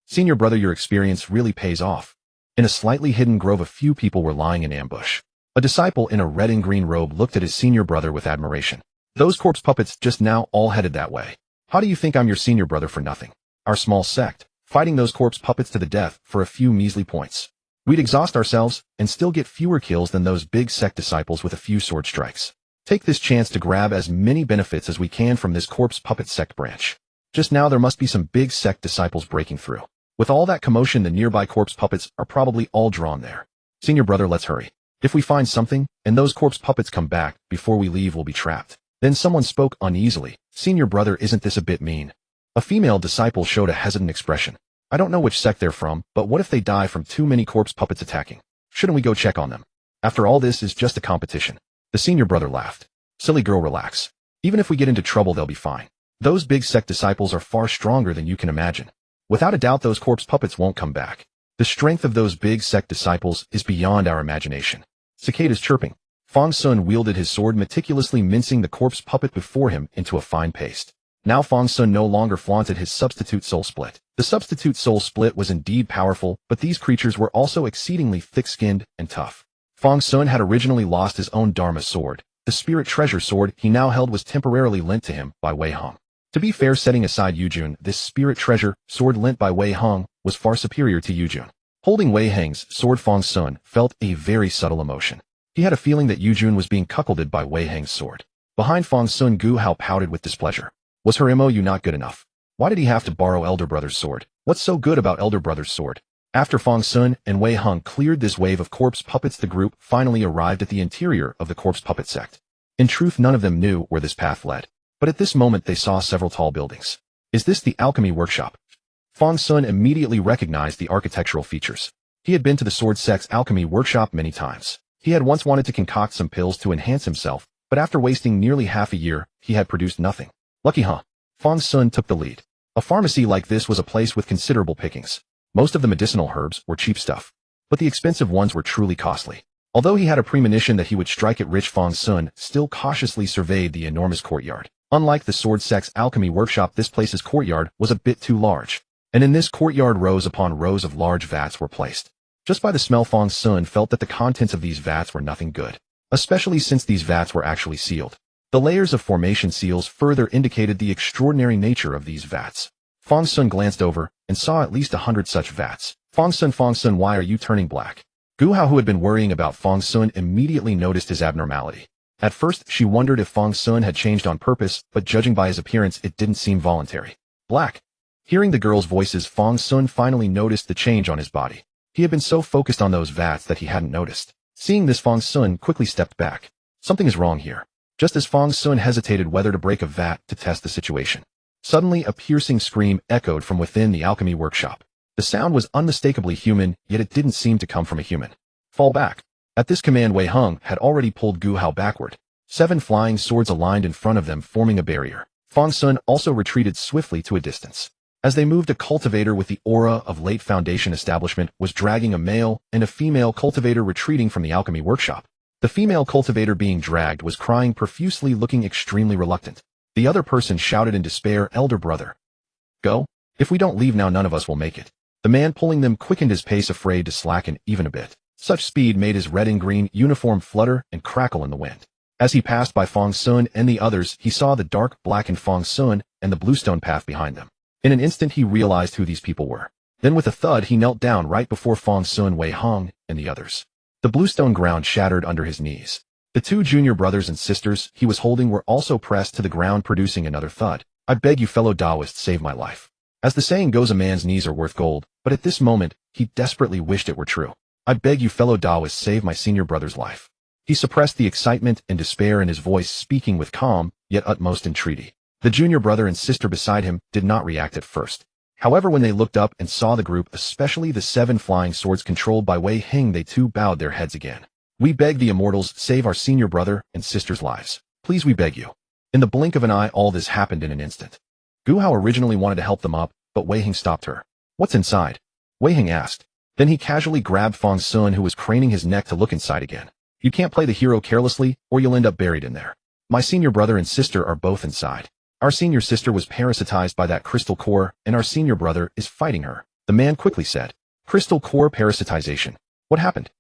A: Senior brother, your experience really pays off. In a slightly hidden grove, a few people were lying in ambush. A disciple in a red and green robe looked at his senior brother with admiration. Those corpse puppets just now all headed that way. How do you think I'm your senior brother for nothing? Our small sect, fighting those corpse puppets to the death for a few measly points. We'd exhaust ourselves and still get fewer kills than those big sect disciples with a few sword strikes. Take this chance to grab as many benefits as we can from this corpse puppet sect branch. Just now there must be some big sect disciples breaking through. With all that commotion, the nearby corpse puppets are probably all drawn there. Senior brother, let's hurry. If we find something, and those corpse puppets come back before we leave, we'll be trapped. Then someone spoke uneasily. Senior brother, isn't this a bit mean? A female disciple showed a hesitant expression. I don't know which sect they're from, but what if they die from too many corpse puppets attacking? Shouldn't we go check on them? After all, this is just a competition. The senior brother laughed. Silly girl, relax. Even if we get into trouble, they'll be fine. Those big sect disciples are far stronger than you can imagine. Without a doubt, those corpse puppets won't come back. The strength of those big sect disciples is beyond our imagination. Cicadas chirping. Fang Xun wielded his sword, meticulously mincing the corpse puppet before him into a fine paste. Now Fang Xun no longer flaunted his substitute soul split. The substitute soul split was indeed powerful, but these creatures were also exceedingly thick-skinned and tough. Fang Xun had originally lost his own Dharma sword. The spirit treasure sword he now held was temporarily lent to him by Wei Hong. To be fair, setting aside Yujun, this spirit treasure sword lent by Wei Hong was far superior to Yujun. Holding Wei Heng's sword, Fang Xun felt a very subtle emotion. He had a feeling that Yujun was being cuckolded by Wei Heng's sword. Behind Fang Xun, Gu Hao pouted with displeasure. Was her MOU not good enough? Why did he have to borrow Elder Brother's sword? What's so good about Elder Brother's sword? After Fang Xun and Wei Hong cleared this wave of corpse puppets, the group finally arrived at the interior of the corpse puppet sect. In truth, none of them knew where this path led. But at this moment they saw several tall buildings. Is this the alchemy workshop? Fang Xun immediately recognized the architectural features. He had been to the sword sect's alchemy workshop many times. He had once wanted to concoct some pills to enhance himself, but after wasting nearly half a year, he had produced nothing. Lucky huh? Fang Xun took the lead. A pharmacy like this was a place with considerable pickings. Most of the medicinal herbs were cheap stuff, but the expensive ones were truly costly. Although he had a premonition that he would strike it rich, Fang Xun still cautiously surveyed the enormous courtyard. Unlike the sword sect's alchemy workshop, this place's courtyard was a bit too large. And in this courtyard rows upon rows of large vats were placed. Just by the smell, Fang Xun felt that the contents of these vats were nothing good, especially since these vats were actually sealed. The layers of formation seals further indicated the extraordinary nature of these vats. Fang Xun glanced over and saw at least 100 such vats. Fang Xun, why are you turning black? Gu Hao, who had been worrying about Fang Xun, immediately noticed his abnormality. At first, she wondered if Fang Xun had changed on purpose, but judging by his appearance, it didn't seem voluntary. Black. Hearing the girls' voices, Fang Xun finally noticed the change on his body. He had been so focused on those vats that he hadn't noticed. Seeing this, Fang Xun quickly stepped back. Something is wrong here. Just as Fang Xun hesitated whether to break a vat to test the situation, suddenly a piercing scream echoed from within the alchemy workshop. The sound was unmistakably human, yet it didn't seem to come from a human. Fall back. At this command, Wei Heng had already pulled Gu Hao backward. 7 flying swords aligned in front of them, forming a barrier. Fang Xun also retreated swiftly to a distance. As they moved, a cultivator with the aura of late Foundation establishment was dragging a male and a female cultivator retreating from the alchemy workshop. The female cultivator being dragged was crying profusely, looking extremely reluctant. The other person shouted in despair, "Elder brother, go. If we don't leave now, none of us will make it." The man pulling them quickened his pace, afraid to slacken even a bit. Such speed made his red and green uniform flutter and crackle in the wind. As he passed by Fang Xun and the others, he saw the dark blackened Fang Xun and the bluestone path behind them. In an instant, he realized who these people were. Then with a thud, he knelt down right before Fang Xun, Wei Heng, and the others. The bluestone ground shattered under his knees. The 2 junior brothers and sisters he was holding were also pressed to the ground, producing another thud. "I beg you, fellow Taoists, save my life." As the saying goes, a man's knees are worth gold, but at this moment, he desperately wished it were true. "I beg you, fellow Taoists, save my senior brother's life." He suppressed the excitement and despair in his voice, speaking with calm, yet utmost entreaty. The junior brother and sister beside him did not react at first. However, when they looked up and saw the group, especially the 7 flying swords controlled by Wei Heng, they too bowed their heads again. "We beg the immortals, save our senior brother and sister's lives. Please, we beg you." In the blink of an eye, all this happened in an instant. Gu Hao originally wanted to help them up, but Wei Heng stopped her. "What's inside?" Wei Heng asked. Then he casually grabbed Fang Xun, who was craning his neck to look inside again. "You can't play the hero carelessly, or you'll end up buried in there. My senior brother and sister are both inside. Our senior sister was parasitized by that crystal core, and our senior brother is fighting her," the man quickly said. "Crystal core parasitization? What happened?"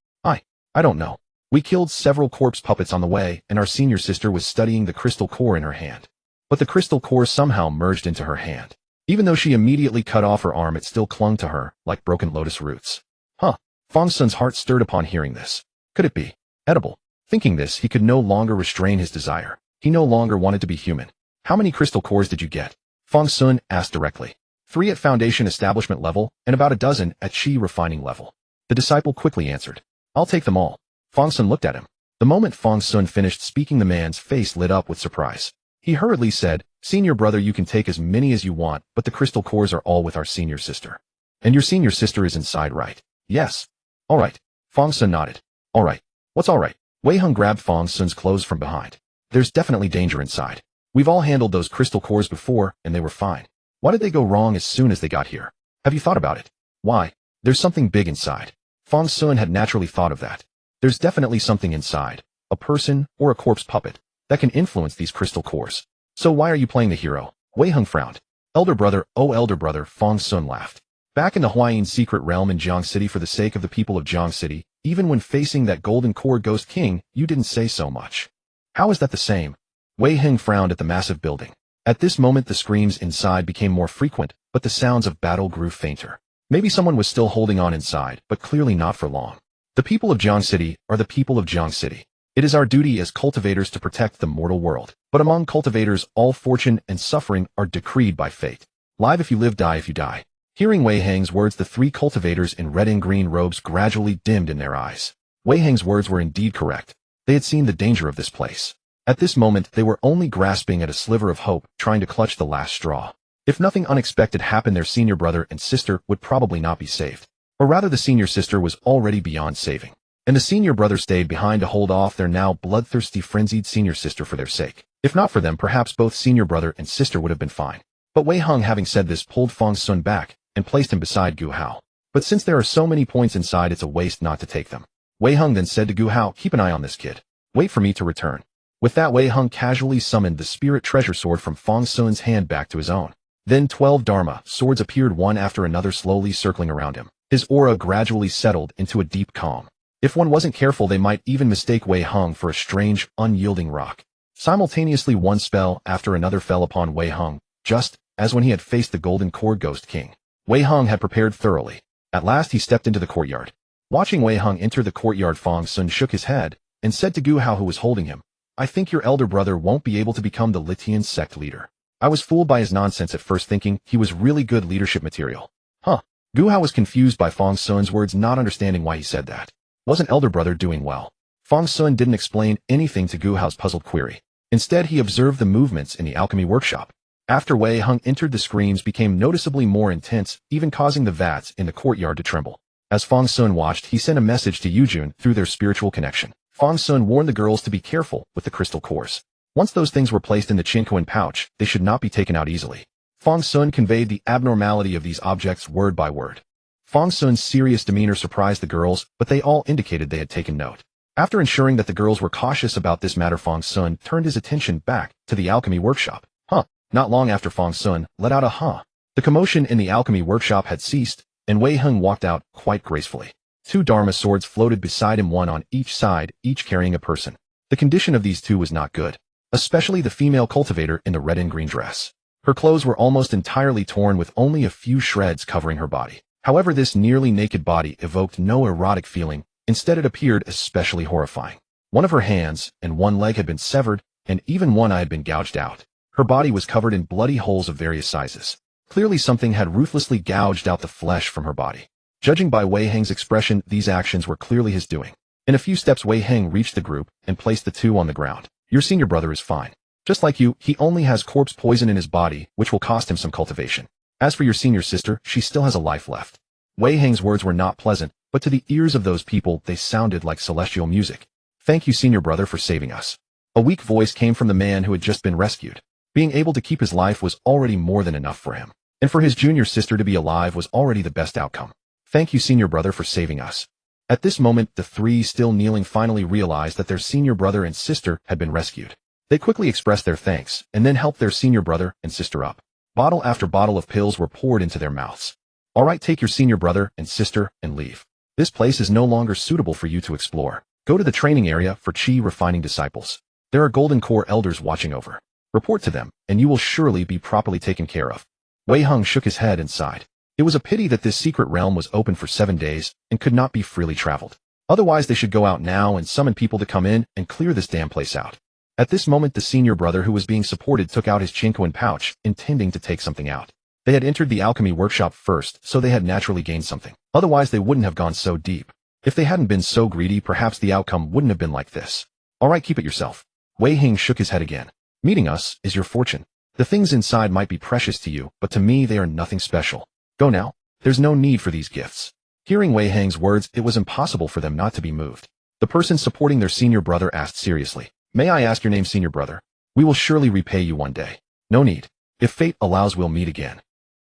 A: I don't know. We killed several corpse puppets on the way, and our senior sister was studying the crystal core in her hand. But the crystal core somehow merged into her hand. Even though she immediately cut off her arm, it still clung to her, like broken lotus roots." Huh. Fang Xun's heart stirred upon hearing this. Could it be edible? Thinking this, he could no longer restrain his desire. He no longer wanted to be human. "How many crystal cores did you get?" Fang Xun asked directly. 3 at Foundation establishment level, and about a dozen at Qi refining level. The disciple quickly answered. "I'll take them all." Fang Xun looked at him. The moment Fang Xun finished speaking, the man's face lit up with surprise. He hurriedly said, "Senior brother, you can take as many as you want, but the crystal cores are all with our senior sister. And your senior sister is inside, right?" "Yes." "All right." Fang Xun nodded. "All right. What's all right?" Wei Heng grabbed Fang Xun's clothes from behind. "There's definitely danger inside. We've all handled those crystal cores before, and they were fine. Why did they go wrong as soon as they got here? Have you thought about it?" "Why? There's something big inside." Fang Xun had naturally thought of that. There's definitely something inside, a person or a corpse puppet, that can influence these crystal cores. "So why are you playing the hero?" Wei Heng frowned. "Elder brother, oh elder brother," Fang Xun laughed. "Back in the Huayin secret realm in Jiang City, for the sake of the people of Jiang City, even when facing that golden core ghost king, you didn't say so much. How is that the same?" Wei Heng frowned at the massive building. At this moment, the screams inside became more frequent, but the sounds of battle grew fainter. Maybe someone was still holding on inside, but clearly not for long. "The people of Jiang City are the people of Jiang City. It is our duty as cultivators to protect the mortal world. But among cultivators, all fortune and suffering are decreed by fate. Live if you live, die if you die." Hearing Wei Heng's words, the 3 cultivators in red and green robes gradually dimmed in their eyes. Wei Heng's words were indeed correct. They had seen the danger of this place. At this moment, they were only grasping at a sliver of hope, trying to clutch the last straw. If nothing unexpected happened, their senior brother and sister would probably not be saved. Or rather, the senior sister was already beyond saving. And the senior brother stayed behind to hold off their now bloodthirsty, frenzied senior sister for their sake. If not for them, perhaps both senior brother and sister would have been fine. But Wei Heng, having said this, pulled Fang Xun back and placed him beside Gu Hao. "But since there are so many points inside, it's a waste not to take them." Wei Heng then said to Gu Hao, "Keep an eye on this kid. Wait for me to return." With that, Wei Heng casually summoned the spirit treasure sword from Fang Xun's hand back to his own. Then 12 Dharma swords appeared one after another, slowly circling around him. His aura gradually settled into a deep calm. If one wasn't careful, they might even mistake Wei Hung for a strange, unyielding rock. Simultaneously, one spell after another fell upon Wei Hung, just as when he had faced the Golden Cord Ghost King. Wei Hung had prepared thoroughly. At last he stepped into the courtyard. Watching Wei Hung enter the courtyard, Fang Xun shook his head and said to Gu Hao, who was holding him, "I think your elder brother won't be able to become the Litian sect leader. I was fooled by his nonsense at first, thinking he was really good leadership material." Huh. Gu Hao was confused by Fang Xun's words, not understanding why he said that. Wasn't elder brother doing well? Fang Xun didn't explain anything to Gu Hao's puzzled query. Instead, he observed the movements in the alchemy workshop. After Wei Hung entered, the screams became noticeably more intense, even causing the vats in the courtyard to tremble. As Fang Xun watched, he sent a message to Yujun through their spiritual connection. Fang Xun warned the girls to be careful with the crystal cores. Once those things were placed in the Qinquan pouch, they should not be taken out easily. Fang Xun conveyed the abnormality of these objects word by word. Fang Xun's serious demeanor surprised the girls, but they all indicated they had taken note. After ensuring that the girls were cautious about this matter, Fang Xun turned his attention back to the alchemy workshop. Huh. Not long after Fang Xun let out a huh. The commotion in the alchemy workshop had ceased, and Wei Hung walked out quite gracefully. 2 Dharma swords floated beside him, one on each side, each carrying a person. The condition of these two was not good, especially the female cultivator in the red and green dress. Her clothes were almost entirely torn, with only a few shreds covering her body. However, this nearly naked body evoked no erotic feeling. Instead, it appeared especially horrifying. One of her hands and one leg had been severed, and even one eye had been gouged out. Her body was covered in bloody holes of various sizes. Clearly something had ruthlessly gouged out the flesh from her body. Judging by Wei Heng's expression, these actions were clearly his doing. In a few steps, Wei Heng reached the group and placed the two on the ground. "Your senior brother is fine. Just like you, he only has corpse poison in his body, which will cost him some cultivation. As for your senior sister, she still has a life left." Wei Heng's words were not pleasant, but to the ears of those people, they sounded like celestial music. "Thank you, senior brother, for saving us." A weak voice came from the man who had just been rescued. Being able to keep his life was already more than enough for him. And for his junior sister to be alive was already the best outcome. "Thank you, senior brother, for saving us." At this moment, the three still kneeling finally realized that their senior brother and sister had been rescued. They quickly expressed their thanks, and then helped their senior brother and sister up. Bottle after bottle of pills were poured into their mouths. "All right, take your senior brother and sister and leave. This place is no longer suitable for you to explore. Go to the training area for chi refining disciples. There are Golden Core elders watching over. Report to them, and you will surely be properly taken care of." Wei Hung shook his head and sighed. It was a pity that this secret realm was open for 7 days and could not be freely traveled. Otherwise, they should go out now and summon people to come in and clear this damn place out. At this moment, the senior brother who was being supported took out his Qinquan pouch, intending to take something out. They had entered the alchemy workshop first, so they had naturally gained something. Otherwise, they wouldn't have gone so deep. If they hadn't been so greedy, perhaps the outcome wouldn't have been like this. "All right, keep it yourself." Wei Heng shook his head again. "Meeting us is your fortune. The things inside might be precious to you, but to me they are nothing special. Go now. There's no need for these gifts." Hearing Wei Heng's words, it was impossible for them not to be moved. The person supporting their senior brother asked seriously, "May I ask your name, senior brother? We will surely repay you one day." "No need. If fate allows, we'll meet again."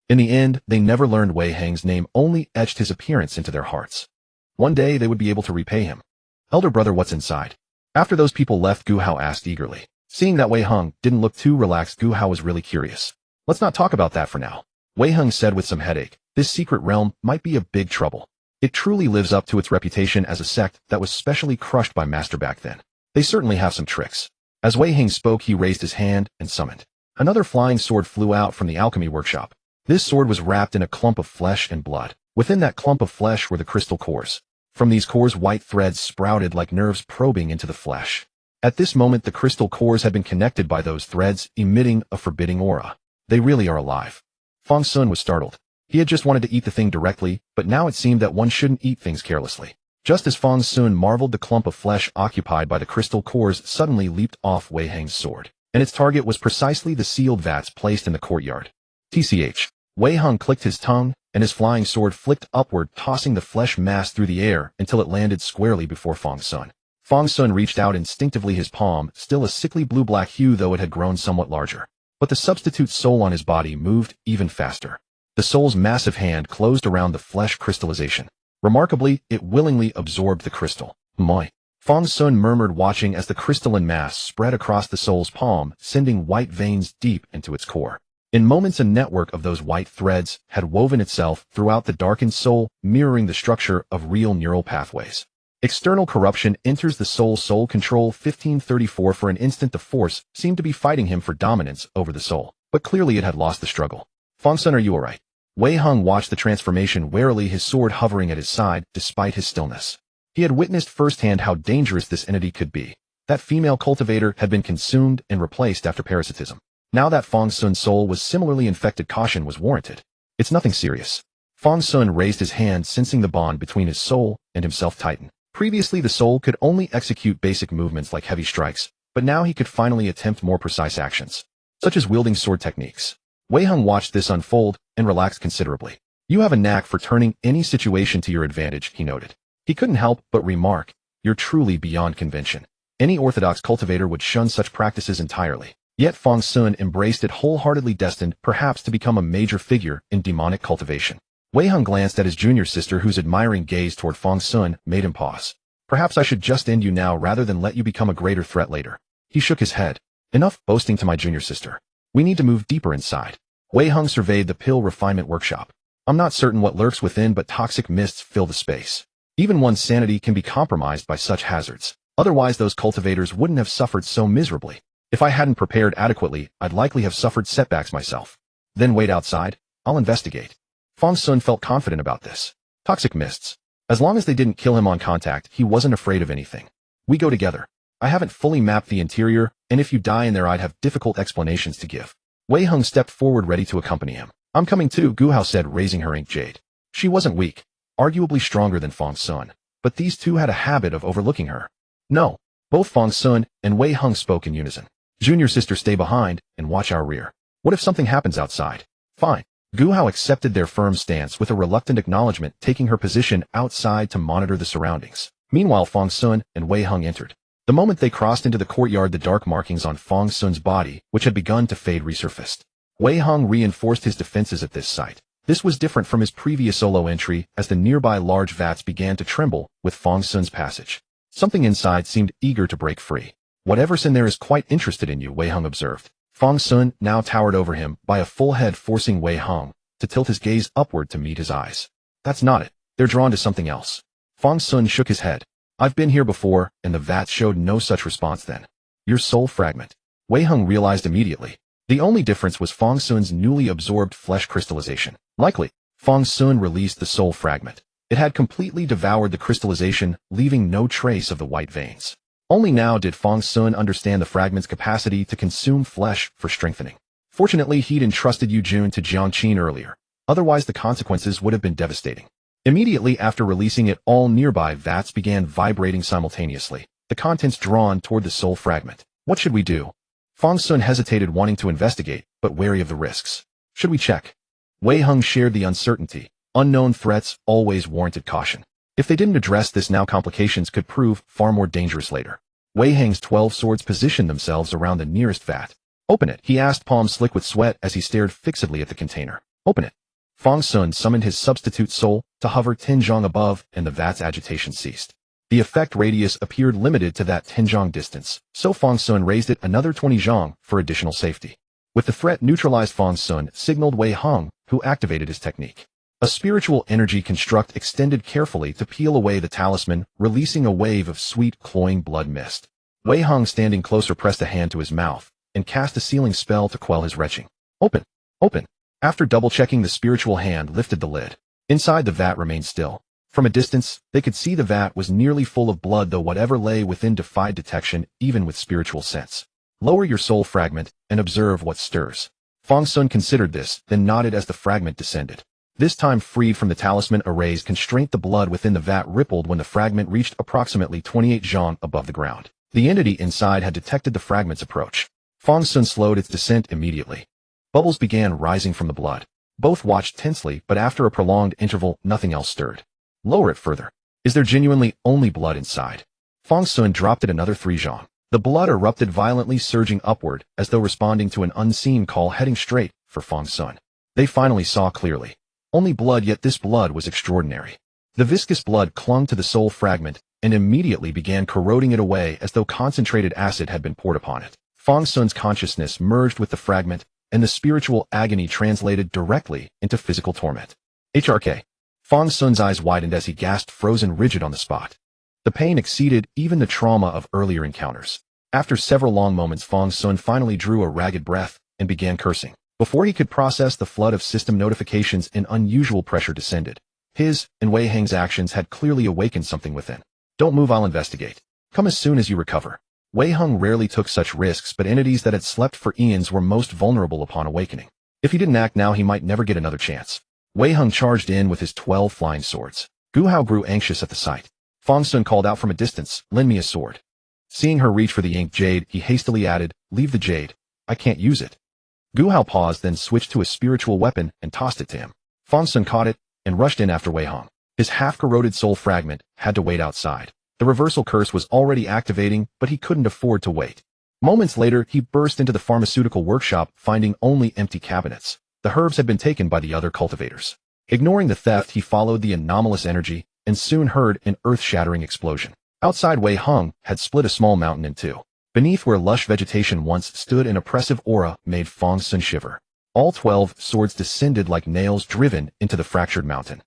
A: In the end, they never learned Wei Heng's name, only etched his appearance into their hearts. One day they would be able to repay him. "Elder brother, what's inside?" After those people left, Gu Hao asked eagerly. Seeing that Wei Heng didn't look too relaxed, Gu Hao was really curious. "Let's not talk about that for now," Wei Heng said with some headache. "This secret realm might be a big trouble. It truly lives up to its reputation as a sect that was specially crushed by Master back then. They certainly have some tricks." As Wei Heng spoke, he raised his hand and summoned. Another flying sword flew out from the alchemy workshop. This sword was wrapped in a clump of flesh and blood. Within that clump of flesh were the crystal cores. From these cores, white threads sprouted like nerves probing into the flesh. At this moment, the crystal cores had been connected by those threads, emitting a forbidding aura. They really are alive. Fang Xun was startled. He had just wanted to eat the thing directly, but now it seemed that one shouldn't eat things carelessly. Just as Fang Xun marveled, the clump of flesh occupied by the crystal cores suddenly leaped off Wei Heng's sword, and its target was precisely the sealed vats placed in the courtyard. TCH. Wei Heng clicked his tongue, and his flying sword flicked upward, tossing the flesh mass through the air until it landed squarely before Fang Xun. Fang Xun reached out instinctively, his palm still a sickly blue-black hue, though it had grown somewhat larger. But the substitute soul on his body moved even faster. The soul's massive hand closed around the flesh crystallization. Remarkably, it willingly absorbed the crystal. "Moi." Fang Xun murmured, watching as the crystalline mass spread across the soul's palm, sending white veins deep into its core. In moments, a network of those white threads had woven itself throughout the darkened soul, mirroring the structure of real neural pathways. External corruption enters the soul control 1534. For an instant the force seemed to be fighting him for dominance over the soul, but clearly it had lost the struggle. Fang Xun, are you alright? Wei Hung watched the transformation warily, his sword hovering at his side despite his stillness. He had witnessed firsthand how dangerous this entity could be. That female cultivator had been consumed and replaced after parasitism. Now that Fang Xun's soul was similarly infected, caution was warranted. It's nothing serious. Fang Xun raised his hand, sensing the bond between his soul and himself tighten. Previously the soul could only execute basic movements like heavy strikes, but now he could finally attempt more precise actions, such as wielding sword techniques. Wei Hung watched this unfold and relaxed considerably. You have a knack for turning any situation to your advantage, he noted. He couldn't help but remark, you're truly beyond convention. Any orthodox cultivator would shun such practices entirely. Yet Fang Xun embraced it wholeheartedly, destined perhaps to become a major figure in demonic cultivation. Wei Hung glanced at his junior sister, whose admiring gaze toward Fang Xun made him pause. Perhaps I should just end you now rather than let you become a greater threat later. He shook his head. Enough boasting to my junior sister. We need to move deeper inside. Wei Hung surveyed the pill refinement workshop. I'm not certain what lurks within, but toxic mists fill the space. Even one's sanity can be compromised by such hazards. Otherwise those cultivators wouldn't have suffered so miserably. If I hadn't prepared adequately, I'd likely have suffered setbacks myself. Then wait outside. I'll investigate. Fang Xun felt confident about this. Toxic mists. As long as they didn't kill him on contact, he wasn't afraid of anything. We go together. I haven't fully mapped the interior, and if you die in there I'd have difficult explanations to give. Wei Hung stepped forward, ready to accompany him. I'm coming too, Gu Hao said, raising her ink jade. She wasn't weak, arguably stronger than Fang Xun, but these two had a habit of overlooking her. No. Both Fang Xun and Wei Hung spoke in unison. Junior sister, stay behind and watch our rear. What if something happens outside? Fine. Gu Hao accepted their firm stance with a reluctant acknowledgement, taking her position outside to monitor the surroundings. Meanwhile, Fang Xun and Wei Hung entered. The moment they crossed into the courtyard, the dark markings on Fang Xun's body, which had begun to fade, resurfaced. Wei Hung reinforced his defenses at this sight. This was different from his previous solo entry, as the nearby large vats began to tremble with Fang Xun's passage. Something inside seemed eager to break free. Whatever's in there is quite interested in you, Wei Hung observed. Fang Xun now towered over him by a full head, forcing Wei Hung to tilt his gaze upward to meet his eyes. That's not it. They're drawn to something else. Fang Xun shook his head. I've been here before, and the vats showed no such response then. Your soul fragment. Wei Hung realized immediately. The only difference was Fang Xun's newly absorbed flesh crystallization. Likely, Fang Xun released the soul fragment. It had completely devoured the crystallization, leaving no trace of the white veins. Only now did Fang Xun understand the fragment's capacity to consume flesh for strengthening. Fortunately, he'd entrusted Yu Jun to Jiang Qin earlier. Otherwise, the consequences would have been devastating. Immediately after releasing it, all nearby vats began vibrating simultaneously, the contents drawn toward the soul fragment. What should we do? Fang Xun hesitated, wanting to investigate, but wary of the risks. Should we check? Wei Hung shared the uncertainty. Unknown threats always warranted caution. If they didn't address this now, complications could prove far more dangerous later. Wei Hang's 12 swords positioned themselves around the nearest vat. Open it, he asked, palms slick with sweat as he stared fixedly at the container. Open it. Fang Xun summoned his substitute soul to hover 10 zhang above, and the vat's agitation ceased. The effect radius appeared limited to that 10 zhang distance, so Fang Xun raised it another 20 zhang for additional safety. With the threat neutralized, Fang Xun signaled Wei Hung, who activated his technique. A spiritual energy construct extended carefully to peel away the talisman, releasing a wave of sweet, cloying blood mist. Wei Hung, standing closer, pressed a hand to his mouth and cast a sealing spell to quell his retching. Open! Open! After double-checking, the spiritual hand lifted the lid. Inside, the vat remained still. From a distance, they could see the vat was nearly full of blood, though whatever lay within defied detection, even with spiritual sense. Lower your soul fragment and observe what stirs. Fang Xun considered this, then nodded as the fragment descended. This time freed from the talisman array's constraint, the blood within the vat rippled when the fragment reached approximately 28 zhang above the ground. The entity inside had detected the fragment's approach. Fang Xun slowed its descent immediately. Bubbles began rising from the blood. Both watched tensely, but after a prolonged interval, nothing else stirred. Lower it further. Is there genuinely only blood inside? Fang Xun dropped it another 3 zhang. The blood erupted violently, surging upward, as though responding to an unseen call, heading straight for Fang Xun. They finally saw clearly. Only blood, yet this blood was extraordinary. The viscous blood clung to the soul fragment and immediately began corroding it away, as though concentrated acid had been poured upon it. Fang Xun's consciousness merged with the fragment, and the spiritual agony translated directly into physical torment. HRK. Fang Xun's eyes widened as he gasped, frozen rigid on the spot. The pain exceeded even the trauma of earlier encounters. After several long moments, Fang Xun finally drew a ragged breath and began cursing. Before he could process the flood of system notifications, an unusual pressure descended. His and Wei Hang's actions had clearly awakened something within. Don't move, I'll investigate. Come as soon as you recover. Wei Hang rarely took such risks, but entities that had slept for eons were most vulnerable upon awakening. If he didn't act now, he might never get another chance. Wei Hang charged in with his 12 flying swords. Gu Hao grew anxious at the sight. Fang Xun called out from a distance, "Lend me a sword." Seeing her reach for the inked jade, he hastily added, "Leave the jade. I can't use it." Gu Hao paused, then switched to a spiritual weapon and tossed it to him. Fang Xun caught it and rushed in after Wei Hang. His half-corroded soul fragment had to wait outside. The reversal curse was already activating, but he couldn't afford to wait. Moments later, he burst into the pharmaceutical workshop, finding only empty cabinets. The herbs had been taken by the other cultivators. Ignoring the theft, he followed the anomalous energy and soon heard an earth-shattering explosion. Outside, Wei Hang had split a small mountain in two. Beneath, where lush vegetation once stood, an oppressive aura made Fang Xun shiver. All 12 swords descended like nails driven into the fractured mountain.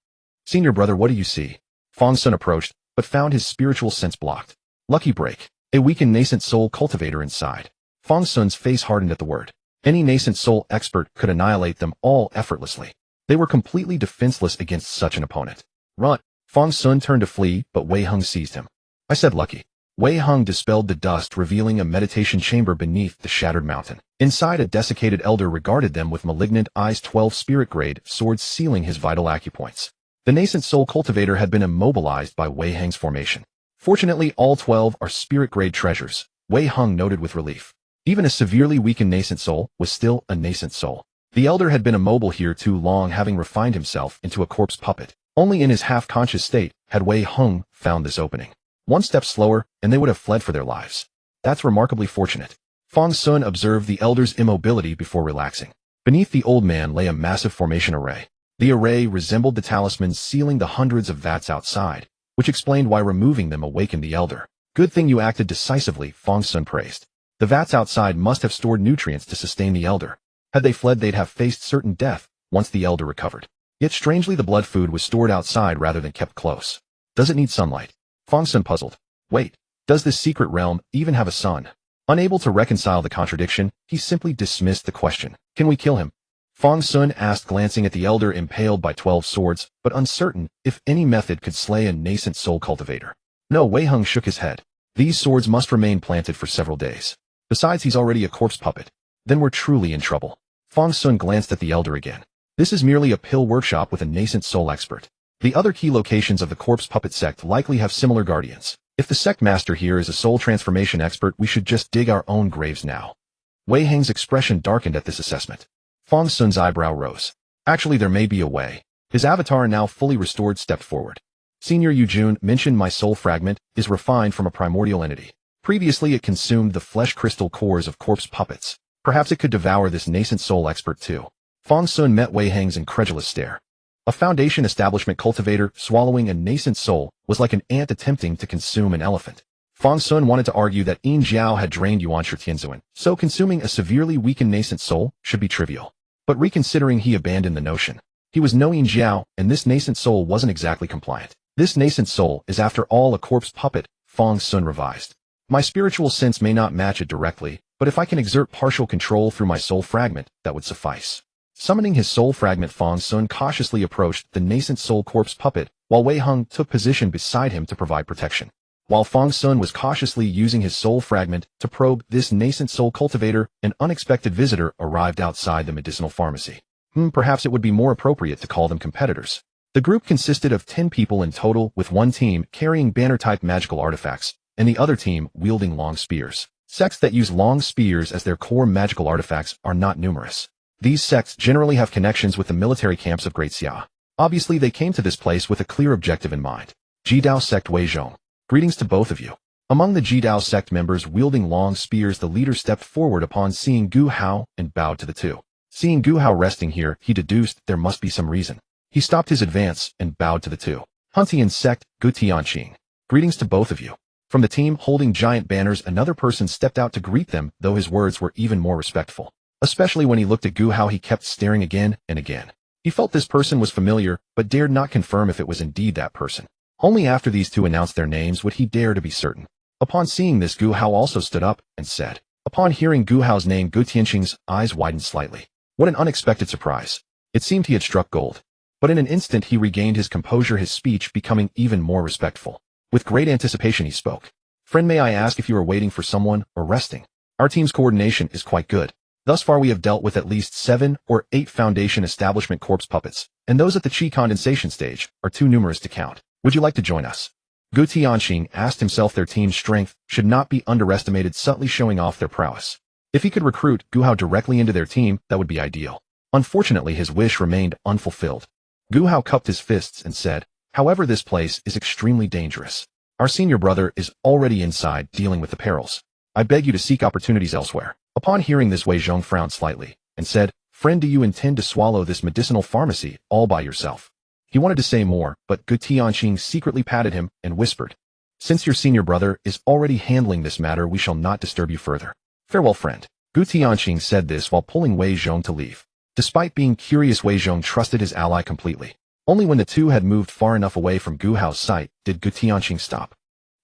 A: "Senior brother, what do you see?" Fang Xun approached, but found his spiritual sense blocked. Lucky break. A weakened nascent soul cultivator inside. Fang Xun's face hardened at the word. Any nascent soul expert could annihilate them all effortlessly. They were completely defenseless against such an opponent. "Run!" Fang Xun turned to flee, but Wei Hang seized him. "I said lucky." Wei Hang dispelled the dust, revealing a meditation chamber beneath the shattered mountain. Inside, a desiccated elder regarded them with malignant eyes, 12 spirit-grade swords sealing his vital acupoints. The nascent soul cultivator had been immobilized by Wei Hang's formation. Fortunately, all 12 are spirit-grade treasures, Wei Hang noted with relief. Even a severely weakened nascent soul was still a nascent soul. The elder had been immobile here too long, having refined himself into a corpse puppet. Only in his half-conscious state had Wei Hang found this opening. One step slower, and they would have fled for their lives. That's remarkably fortunate. Fang Xun observed the elder's immobility before relaxing. Beneath the old man lay a massive formation array. The array resembled the talismans sealing the hundreds of vats outside, which explained why removing them awakened the elder. "Good thing you acted decisively," Fang Xun praised. The vats outside must have stored nutrients to sustain the elder. Had they fled, they'd have faced certain death once the elder recovered. Yet strangely, the blood food was stored outside rather than kept close. Does it need sunlight? Fang Xun puzzled. Wait, does this secret realm even have a sun? Unable to reconcile the contradiction, he simply dismissed the question. Can we kill him? Fang Xun asked, glancing at the elder impaled by 12 swords, but uncertain if any method could slay a nascent soul cultivator. No, Wei Hang shook his head. These swords must remain planted for several days. Besides, he's already a corpse puppet. Then we're truly in trouble. Fang Xun glanced at the elder again. This is merely a pill workshop with a nascent soul expert. The other key locations of the corpse puppet sect likely have similar guardians. If the sect master here is a soul transformation expert, we should just dig our own graves now. Wei Hang's expression darkened at this assessment. Fang Xun's eyebrow rose. Actually, there may be a way. His avatar, now fully restored, stepped forward. Senior Yujun mentioned my soul fragment is refined from a primordial entity. Previously, it consumed the flesh crystal cores of corpse puppets. Perhaps it could devour this nascent soul expert too. Fang Xun met Wei Hang's incredulous stare. A Foundation establishment cultivator swallowing a nascent soul was like an ant attempting to consume an elephant. Fang Xun wanted to argue that Yin Jiao had drained Yuanshi Tianzuan, so consuming a severely weakened nascent soul should be trivial. But reconsidering, he abandoned the notion. He was no Yin Jiao, and this nascent soul wasn't exactly compliant. This nascent soul is after all a corpse puppet, Fang Xun revised. My spiritual sense may not match it directly, but if I can exert partial control through my soul fragment, that would suffice. Summoning his soul fragment, Fang Xun cautiously approached the nascent soul corpse puppet, while Wei Hang took position beside him to provide protection. While Fang Xun was cautiously using his soul fragment to probe this nascent soul cultivator, an unexpected visitor arrived outside the medicinal pharmacy. Perhaps it would be more appropriate to call them competitors. The group consisted of 10 people in total, with one team carrying banner-type magical artifacts, and the other team wielding long spears. Sects that use long spears as their core magical artifacts are not numerous. These sects generally have connections with the military camps of Great Xia. Obviously, they came to this place with a clear objective in mind. Jidao Sect Wei Zhong. Greetings to both of you. Among the Jidao Sect members wielding long spears, the leader stepped forward upon seeing Gu Hao and bowed to the two. Seeing Gu Hao resting here, he deduced there must be some reason. He stopped his advance and bowed to the two. Huntian Sect, Gu Tianqing. Greetings to both of you. From the team holding giant banners, another person stepped out to greet them, though his words were even more respectful. especially when he looked at Gu Hao. He kept staring again and again. He felt this person was familiar, but dared not confirm if it was indeed that person. Only after these two announced their names would he dare to be certain. Upon seeing this, Gu Hao also stood up and said. Upon hearing Gu Hao's name, Gu Tianqing's eyes widened slightly. What an unexpected surprise. It seemed he had struck gold. But in an instant he regained his composure, his speech becoming even more respectful. With great anticipation he spoke. Friend, may I ask if you are waiting for someone or resting? Our team's coordination is quite good. Thus far we have dealt with at least 7 or 8 Foundation Establishment Corpse puppets, and those at the Qi condensation stage are too numerous to count. Would you like to join us? Gu Tianqing asked himself. Their team's strength should not be underestimated, subtly showing off their prowess. If he could recruit Gu Hao directly into their team, that would be ideal. Unfortunately, his wish remained unfulfilled. Gu Hao cupped his fists and said, however, this place is extremely dangerous. Our senior brother is already inside dealing with the perils. I beg you to seek opportunities elsewhere. Upon hearing this, Wei Zhong frowned slightly and said, friend, do you intend to swallow this medicinal pharmacy all by yourself? He wanted to say more, but Gu Tianqing secretly patted him and whispered, since your senior brother is already handling this matter, we shall not disturb you further. Farewell, friend. Gu Tianqing said this while pulling Wei Zhong to leave. Despite being curious, Wei Zhong trusted his ally completely. Only when the two had moved far enough away from Gu Hao's sight did Gu Tianqing stop.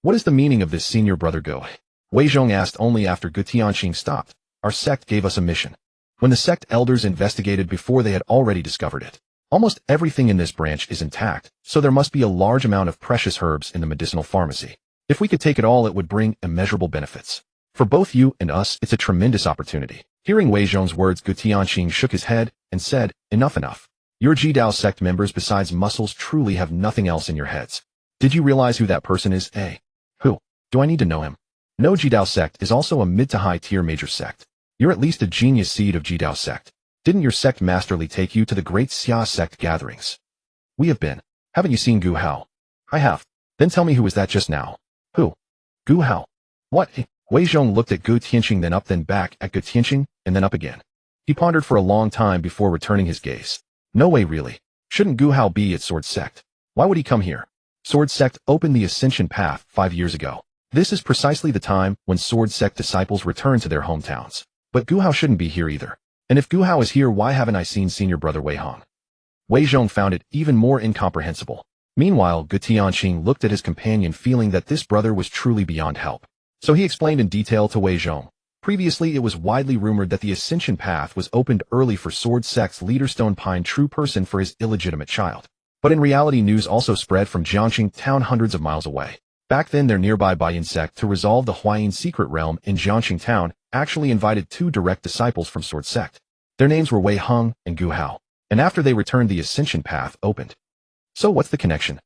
A: What is the meaning of this senior brother Go? Wei Zhong asked only after Gu Tianqing stopped. Our sect gave us a mission. When the sect elders investigated before, they had already discovered it. Almost everything in this branch is intact, so there must be a large amount of precious herbs in the medicinal pharmacy. If we could take it all, it would bring immeasurable benefits. For both you and us, it's a tremendous opportunity. Hearing Wei Zhong's words, Gu Tianqing shook his head and said, enough. Your Jidao sect members besides muscles truly have nothing else in your heads. Did you realize who that person is, eh? Who? Do I need to know him? No, Jidao sect is also a mid to high tier major sect. You're at least a genius seed of Jidao sect. Didn't your sect masterly take you to the great Xia sect gatherings? We have been. Haven't you seen Gu Hao? I have. Then tell me, who was that just now? Who? Gu Hao. What? Wei Zhong looked at Gu Tianqing, then up, then back at Gu Tianqing, and then up again. He pondered for a long time before returning his gaze. No way, really. Shouldn't Gu Hao be at Sword Sect? Why would he come here? Sword Sect opened the Ascension Path 5 years ago. This is precisely the time when Sword Sect disciples return to their hometowns. But Gu Hao shouldn't be here either. And if Gu Hao is here, why haven't I seen senior brother Wei Hong? Wei Zhong found it even more incomprehensible. Meanwhile, Gu Tianqing looked at his companion, feeling that this brother was truly beyond help. So he explained in detail to Wei Zhong. Previously, it was widely rumored that the Ascension Path was opened early for Sword Sect's leader Stone Pine, true person, for his illegitimate child. But in reality, news also spread from Jiangxing town hundreds of miles away. Back then, their nearby Baiyin sect, to resolve the Huayin secret realm in Jiangxing town, actually invited 2 direct disciples from Sword Sect. Their names were Wei Hong and Gu Hao. And after they returned, the Ascension Path opened. So what's the connection?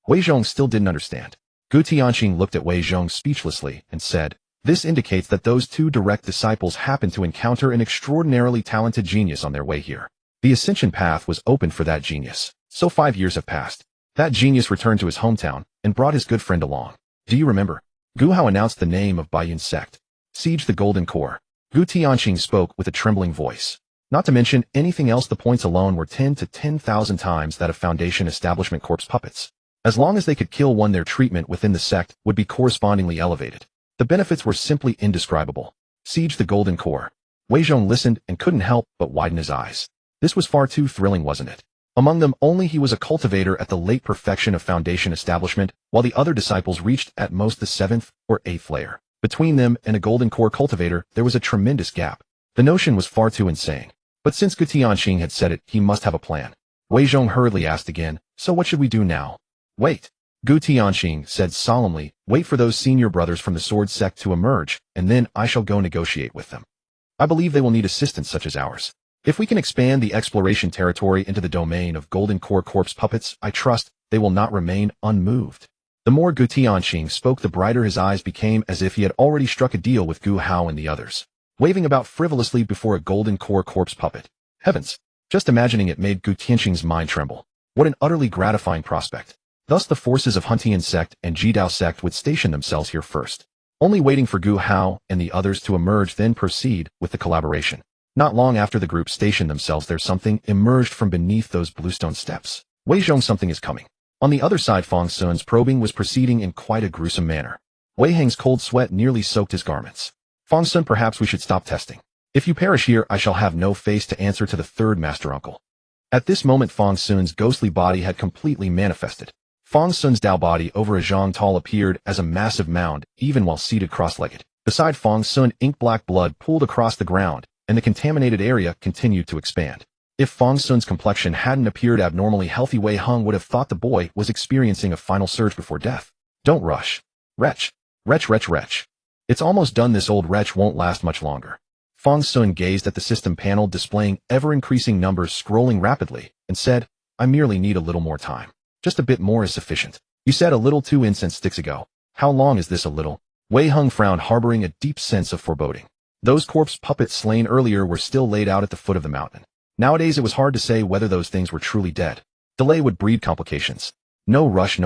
A: Wei Zhong still didn't understand. Gu Tianqing looked at Wei Zhong speechlessly and said, this indicates that those 2 direct disciples happened to encounter an extraordinarily talented genius on their way here. The Ascension Path was opened for that genius. So 5 years have passed. That genius returned to his hometown and brought his good friend along. Do you remember? Gu Hao announced the name of Baiyin sect. Siege the Golden Core. Gu Tianqing spoke with a trembling voice. Not to mention anything else, the points alone were 10 to 10,000 times that of Foundation Establishment Corpse puppets. As long as they could kill one, their treatment within the sect would be correspondingly elevated. The benefits were simply indescribable. Siege the Golden Core. Wei Zhong listened and couldn't help but widen his eyes. This was far too thrilling, wasn't it? Among them, only he was a cultivator at the late perfection of Foundation Establishment, while the other disciples reached at most the 7th or 8th layer. Between them and a Golden Core cultivator, there was a tremendous gap. The notion was far too insane. But since Gu Tianqing had said it, he must have a plan. Wei Zhong hurriedly asked again, so what should we do now? Wait. Gu Tianqing said solemnly, wait for those senior brothers from the Sword Sect to emerge, and then I shall go negotiate with them. I believe they will need assistance such as ours. If we can expand the exploration territory into the domain of Golden Core corpse puppets, I trust they will not remain unmoved. The more Gu Tianqing spoke, the brighter his eyes became, as if he had already struck a deal with Gu Hao and the others. Waving about frivolously before a Golden Core corpse puppet. Heavens! Just imagining it made Gu Tianqing's mind tremble. What an utterly gratifying prospect. Thus the forces of Huntian sect and Jidao sect would station themselves here first, only waiting for Gu Hao and the others to emerge, then proceed with the collaboration. Not long after the group stationed themselves there, something emerged from beneath those bluestone steps. Wei Zhong, something is coming. On the other side, Fang Xun's probing was proceeding in quite a gruesome manner. Wei Heng's cold sweat nearly soaked his garments. Fang Xun, perhaps we should stop testing. If you perish here, I shall have no face to answer to the third master uncle. At this moment Fang Xun's ghostly body had completely manifested. Fang Xun's Dao body over a zhang tall appeared as a massive mound, even while seated cross-legged. Beside Fang Xun, ink-black blood pooled across the ground, and the contaminated area continued to expand. If Fang Xun's complexion hadn't appeared abnormally healthy, Wei Hung would have thought the boy was experiencing a final surge before death. Don't rush. Wretch. Wretch. It's almost done. This old wretch won't last much longer. Fang Xun gazed at the system panel displaying ever-increasing numbers scrolling rapidly, and said, I merely need a little more time. Just a bit more is sufficient. You said a little 2 incense sticks ago. How long is this a little? Wei Hung frowned, harboring a deep sense of foreboding. Those corpse puppets slain earlier were still laid out at the foot of the mountain. Nowadays it was hard to say whether those things were truly dead. Delay would breed complications. No rush.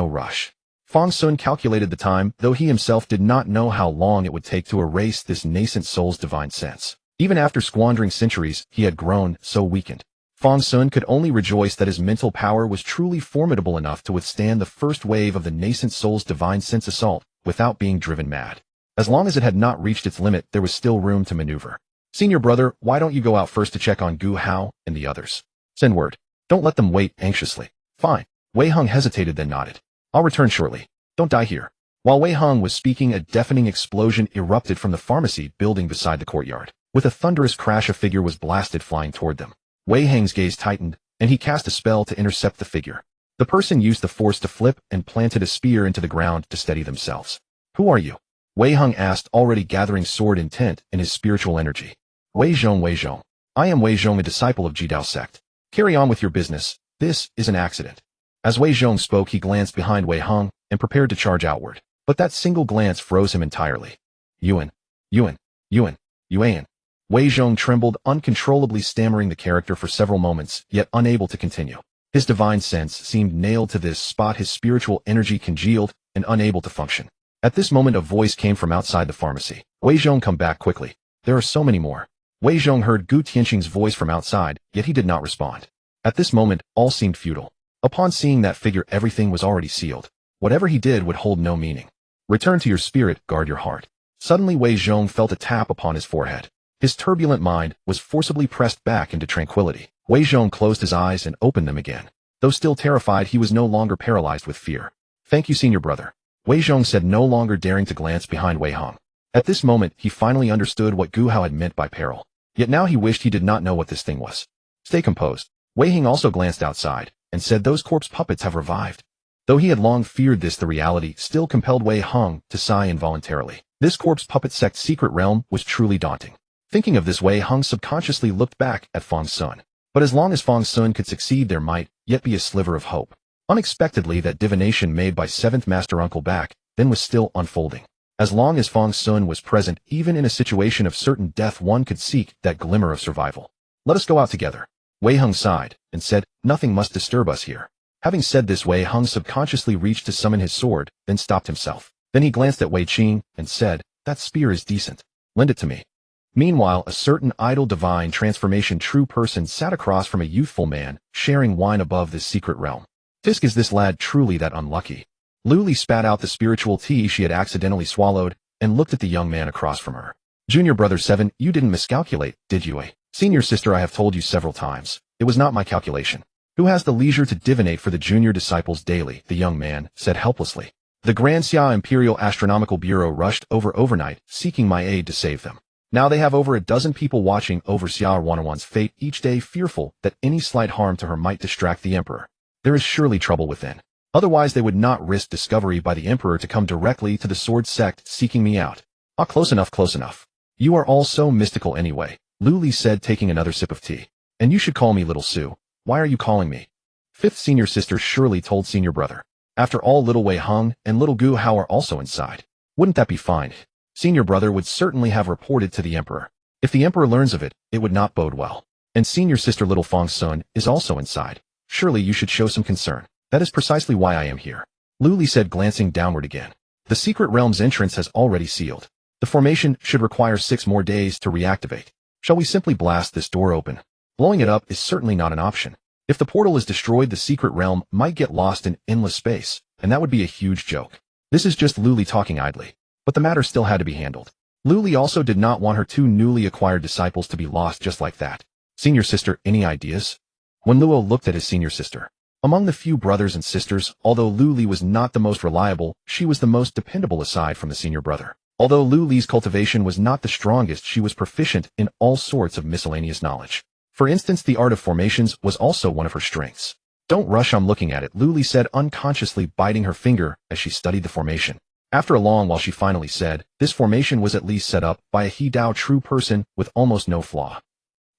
A: Fang Xun calculated the time, though he himself did not know how long it would take to erase this nascent soul's divine sense. Even after squandering centuries, he had grown so weakened. Fang Xun could only rejoice that his mental power was truly formidable enough to withstand the first wave of the nascent soul's divine sense assault without being driven mad. As long as it had not reached its limit, there was still room to maneuver. Senior brother, why don't you go out first to check on Gu Hao and the others? Send word. Don't let them wait anxiously. Fine. Wei Hung hesitated, then nodded. I'll return shortly. Don't die here. While Wei Hung was speaking, a deafening explosion erupted from the pharmacy building beside the courtyard. With a thunderous crash, a figure was blasted flying toward them. Wei Hang's gaze tightened, and he cast a spell to intercept the figure. The person used the force to flip and planted a spear into the ground to steady themselves. Who are you? Wei Hung asked, already gathering sword intent in his spiritual energy. Wei Zhong. I am Wei Zhong, a disciple of Jidao sect. Carry on with your business. This is an accident. As Wei Zhong spoke, he glanced behind Wei Hung and prepared to charge outward. But that single glance froze him entirely. Yuan. Wei Zhong trembled, uncontrollably stammering the character for several moments, yet unable to continue. His divine sense seemed nailed to this spot, his spiritual energy congealed and unable to function. At this moment a voice came from outside the pharmacy. Wei Zhong, come back quickly. There are so many more. Wei Zhong heard Gu Tianxing's voice from outside, yet he did not respond. At this moment, all seemed futile. Upon seeing that figure, everything was already sealed. Whatever he did would hold no meaning. Return to your spirit, guard your heart. Suddenly Wei Zhong felt a tap upon his forehead. His turbulent mind was forcibly pressed back into tranquility. Wei Zhong closed his eyes and opened them again. Though still terrified, he was no longer paralyzed with fear. Thank you, senior brother. Wei Zhong said, no longer daring to glance behind Wei Hung. At this moment, he finally understood what Gu Hao had meant by peril. Yet now he wished he did not know what this thing was. Stay composed. Wei Hing also glanced outside and said, those corpse puppets have revived. Though he had long feared this, the reality still compelled Wei Hung to sigh involuntarily. This corpse puppet sect's secret realm was truly daunting. Thinking of this, Wei Hung subconsciously looked back at Fang Xun. But as long as Fang Xun could succeed, there might yet be a sliver of hope. Unexpectedly, that divination made by 7th Master Uncle back then was still unfolding. As long as Fang Xun was present, even in a situation of certain death, one could seek that glimmer of survival. Let us go out together. Wei Hung sighed and said, nothing must disturb us here. Having said this, Wei Hung subconsciously reached to summon his sword, then stopped himself. Then he glanced at Wei Qing and said, that spear is decent. Lend it to me. Meanwhile, a certain idle divine transformation true person sat across from a youthful man, sharing wine above this secret realm. Fisk, is this lad truly that unlucky? Luli spat out the spiritual tea she had accidentally swallowed, and looked at the young man across from her. Junior brother 7, you didn't miscalculate, did you? Senior sister, I have told you several times. It was not my calculation. Who has the leisure to divinate for the junior disciples daily? The young man said helplessly. The Grand Xia Imperial Astronomical Bureau rushed over overnight, seeking my aid to save them. Now they have over a dozen people watching over Xia Ruanruan's fate each day, fearful that any slight harm to her might distract the emperor. There is surely trouble within. Otherwise they would not risk discovery by the emperor to come directly to the sword sect seeking me out. Ah, close enough. You are all so mystical anyway, Luli said, taking another sip of tea. And you should call me Little Sue. Why are you calling me? 5th senior sister surely told senior brother. After all, little Wei Hung and little Gu Hao are also inside. Wouldn't that be fine? Senior brother would certainly have reported to the emperor. If the emperor learns of it, it would not bode well. And senior sister little Fang Xun is also inside. Surely you should show some concern. That is precisely why I am here. Luli said, glancing downward again. The secret realm's entrance has already sealed. The formation should require 6 more days to reactivate. Shall we simply blast this door open? Blowing it up is certainly not an option. If the portal is destroyed, the secret realm might get lost in endless space, and that would be a huge joke. This is just Luli talking idly. But the matter still had to be handled. Lu Li also did not want her two newly acquired disciples to be lost just like that. Senior sister, any ideas? When Luo looked at his senior sister. Among the few brothers and sisters, although Lu Li was not the most reliable, she was the most dependable aside from the senior brother. Although Lu Li's cultivation was not the strongest, she was proficient in all sorts of miscellaneous knowledge. For instance, the art of formations was also one of her strengths. Don't rush, I'm looking at it, Lu Li said, unconsciously biting her finger as she studied the formation. After a long while she finally said, this formation was at least set up by a He Dao true person with almost no flaw.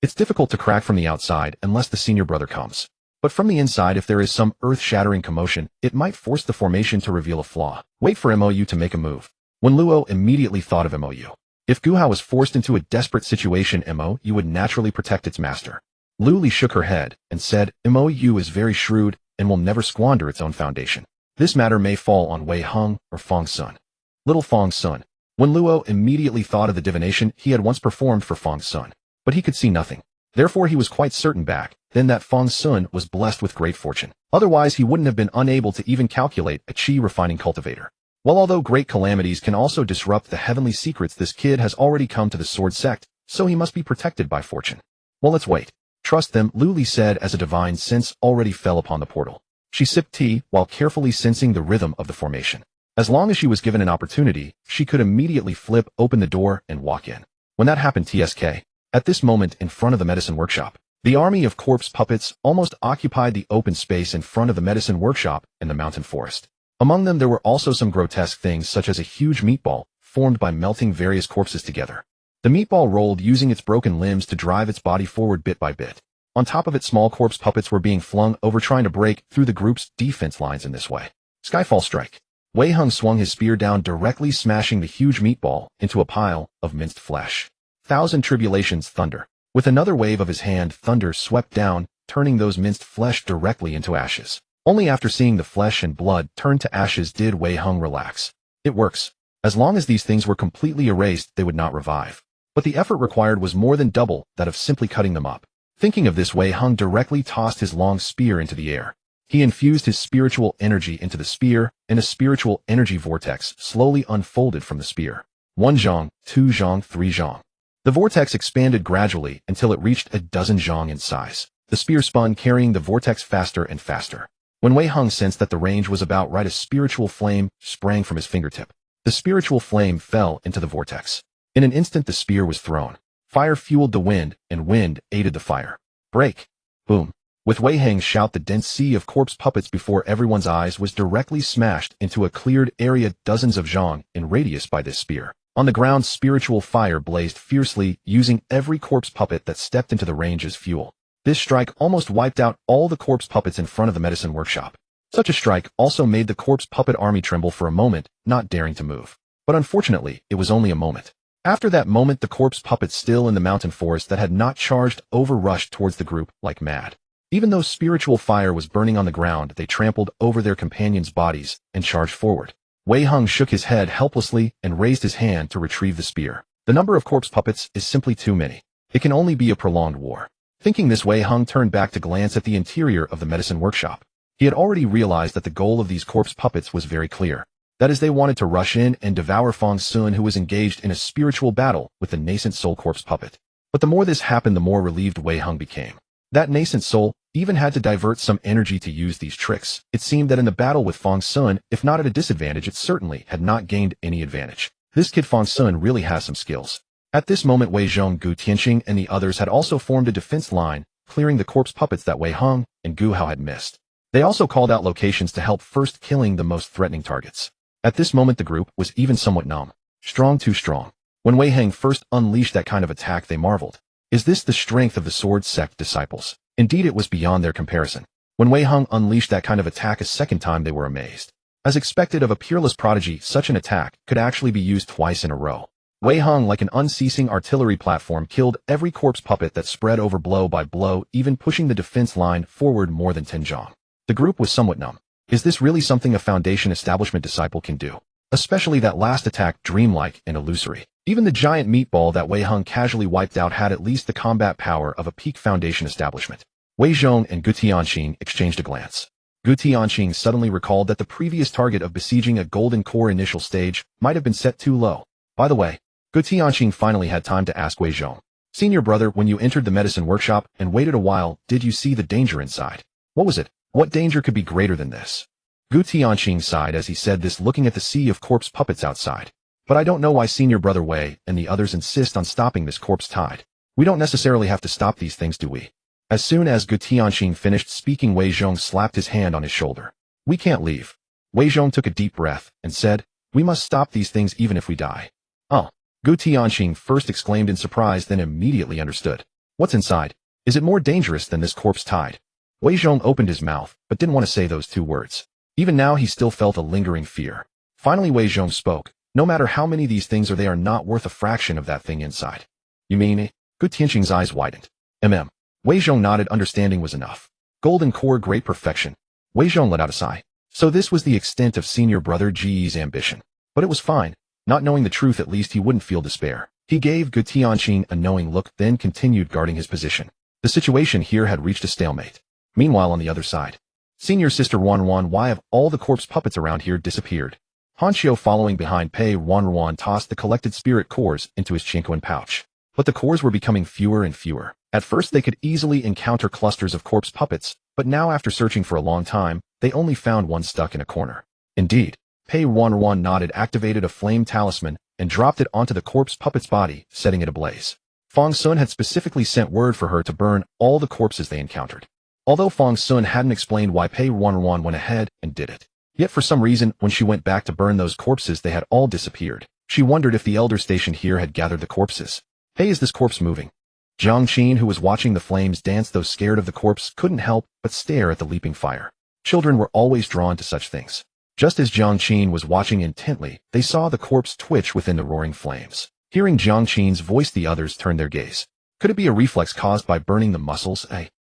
A: It's difficult to crack from the outside unless the senior brother comes. But from the inside, if there is some earth-shattering commotion, it might force the formation to reveal a flaw. Wait for MOU to make a move. When Luo immediately thought of MOU. If Guhao was forced into a desperate situation, MOU would naturally protect its master. Lu Li shook her head and said, MOU is very shrewd and will never squander its own foundation. This matter may fall on Wei Heng or Fang Xun. Little Fang Xun. When Luo immediately thought of the divination he had once performed for Fang Xun. But he could see nothing. Therefore he was quite certain back then that Fang Xun was blessed with great fortune. Otherwise he wouldn't have been unable to even calculate a qi refining cultivator. Well, although great calamities can also disrupt the heavenly secrets, this kid has already come to the sword sect, so he must be protected by fortune. Well, let's wait. Trust them, Lu Li said as a divine sense already fell upon the portal. She sipped tea while carefully sensing the rhythm of the formation. As long as she was given an opportunity, she could immediately flip open the door and walk in. When that happened, TSK. At this moment, in front of the medicine workshop, the army of corpse puppets almost occupied the open space in front of the medicine workshop and the mountain forest. Among them there were also some grotesque things such as a huge meatball, formed by melting various corpses together. The meatball rolled using its broken limbs to drive its body forward bit by bit. On top of it, small corpse puppets were being flung over trying to break through the group's defense lines in this way. Skyfall strike. Wei Heng swung his spear down, directly smashing the huge meatball into a pile of minced flesh. Thousand tribulations, thunder. With another wave of his hand, thunder swept down, turning those minced flesh directly into ashes. Only after seeing the flesh and blood turn to ashes did Wei Heng relax. It works. As long as these things were completely erased, they would not revive. But the effort required was more than double that of simply cutting them up. Thinking of this, Wei Heng directly tossed his long spear into the air. He infused his spiritual energy into the spear, and a spiritual energy vortex slowly unfolded from the spear. 1 zhang, 2 zhang, 3 zhang. The vortex expanded gradually until it reached a dozen zhang in size. The spear spun, carrying the vortex faster and faster. When Wei Heng sensed that the range was about right, a spiritual flame sprang from his fingertip. The spiritual flame fell into the vortex. In an instant the spear was thrown. Fire fueled the wind, and wind aided the fire. Break! Boom! With Wei Heng's shout, the dense sea of corpse puppets before everyone's eyes was directly smashed into a cleared area dozens of zhang in radius by this spear. On the ground, spiritual fire blazed fiercely, using every corpse puppet that stepped into the range as fuel. This strike almost wiped out all the corpse puppets in front of the medicine workshop. Such a strike also made the corpse puppet army tremble for a moment, not daring to move. But unfortunately, it was only a moment. After that moment, the corpse puppets still in the mountain forest that had not charged rushed towards the group like mad. Even though spiritual fire was burning on the ground, they trampled over their companions' bodies and charged forward. Wei Heng shook his head helplessly and raised his hand to retrieve the spear. The number of corpse puppets is simply too many. It can only be a prolonged war. Thinking this, Wei Heng turned back to glance at the interior of the medicine workshop. He had already realized that the goal of these corpse puppets was very clear. That is, they wanted to rush in and devour Fang Xun, who was engaged in a spiritual battle with the nascent soul corpse puppet. But the more this happened, the more relieved Wei Heng became. That nascent soul even had to divert some energy to use these tricks. It seemed that in the battle with Fang Xun, if not at a disadvantage, it certainly had not gained any advantage. This kid Fang Xun really has some skills. At this moment, Wei Zhong, Gu Tianqing, and the others had also formed a defense line, clearing the corpse puppets that Wei Heng and Gu Hao had missed. They also called out locations to help first killing the most threatening targets. At this moment, the group was even somewhat numb. Strong, too strong. When Wei Heng first unleashed that kind of attack, they marveled. Is this the strength of the sword sect disciples? Indeed, it was beyond their comparison. When Wei Heng unleashed that kind of attack a second time, they were amazed. As expected of a peerless prodigy, such an attack could actually be used twice in a row. Wei Heng, like an unceasing artillery platform, killed every corpse puppet that spread over blow by blow, even pushing the defense line forward more than 10 zhang. The group was somewhat numb. Is this really something a foundation establishment disciple can do? Especially that last attack, dreamlike and illusory. Even the giant meatball that Wei Heng casually wiped out had at least the combat power of a peak foundation establishment. Wei Zhong and Gu Tianqing exchanged a glance. Gu Tianqing suddenly recalled that the previous target of besieging a golden core initial stage might have been set too low. By the way, Gu Tianqing finally had time to ask Wei Zhong. Senior brother, when you entered the medicine workshop and waited a while, did you see the danger inside? What was it? What danger could be greater than this? Gu Tianqing sighed as he said this, looking at the sea of corpse puppets outside. But I don't know why senior brother Wei and the others insist on stopping this corpse tide. We don't necessarily have to stop these things, do we? As soon as Gu Tianqing finished speaking, Wei Zhong slapped his hand on his shoulder. We can't leave. Wei Zhong took a deep breath and said, we must stop these things even if we die. Oh. Gu Tianqing first exclaimed in surprise, then immediately understood. What's inside? Is it more dangerous than this corpse tide? Wei Zhong opened his mouth, but didn't want to say those two words. Even now he still felt a lingering fear. Finally Wei Zhong spoke. No matter how many these things are, they are not worth a fraction of that thing inside. You mean? Gu Tianqing's eyes widened. Wei Zhong nodded. Understanding was enough. Golden core, great perfection. Wei Zhong let out a sigh. So this was the extent of senior brother Ji's ambition. But it was fine. Not knowing the truth, at least he wouldn't feel despair. He gave Gu Tianqing a knowing look, then continued guarding his position. The situation here had reached a stalemate. Meanwhile, on the other side, senior sister Ruanruan, why have all the corpse puppets around here disappeared? Han Xiu, following behind Pei Ruanruan, tossed the collected spirit cores into his chinquan pouch. But the cores were becoming fewer and fewer. At first they could easily encounter clusters of corpse puppets, but now after searching for a long time, they only found one stuck in a corner. Indeed, Pei Ruanruan nodded, activated a flame talisman, and dropped it onto the corpse puppet's body, setting it ablaze. Fang Xun had specifically sent word for her to burn all the corpses they encountered. Although Fang Xun hadn't explained why Pei Ruanruan went ahead and did it. Yet for some reason, when she went back to burn those corpses, they had all disappeared. She wondered if the elder stationed here had gathered the corpses. Hey, is this corpse moving? Jiang Qin, who was watching the flames dance though scared of the corpse, couldn't help but stare at the leaping fire. Children were always drawn to such things. Just as Jiang Qin was watching intently, they saw the corpse twitch within the roaring flames. Hearing Jiang Qin's voice, the others turned their gaze. Could it be a reflex caused by burning the muscles?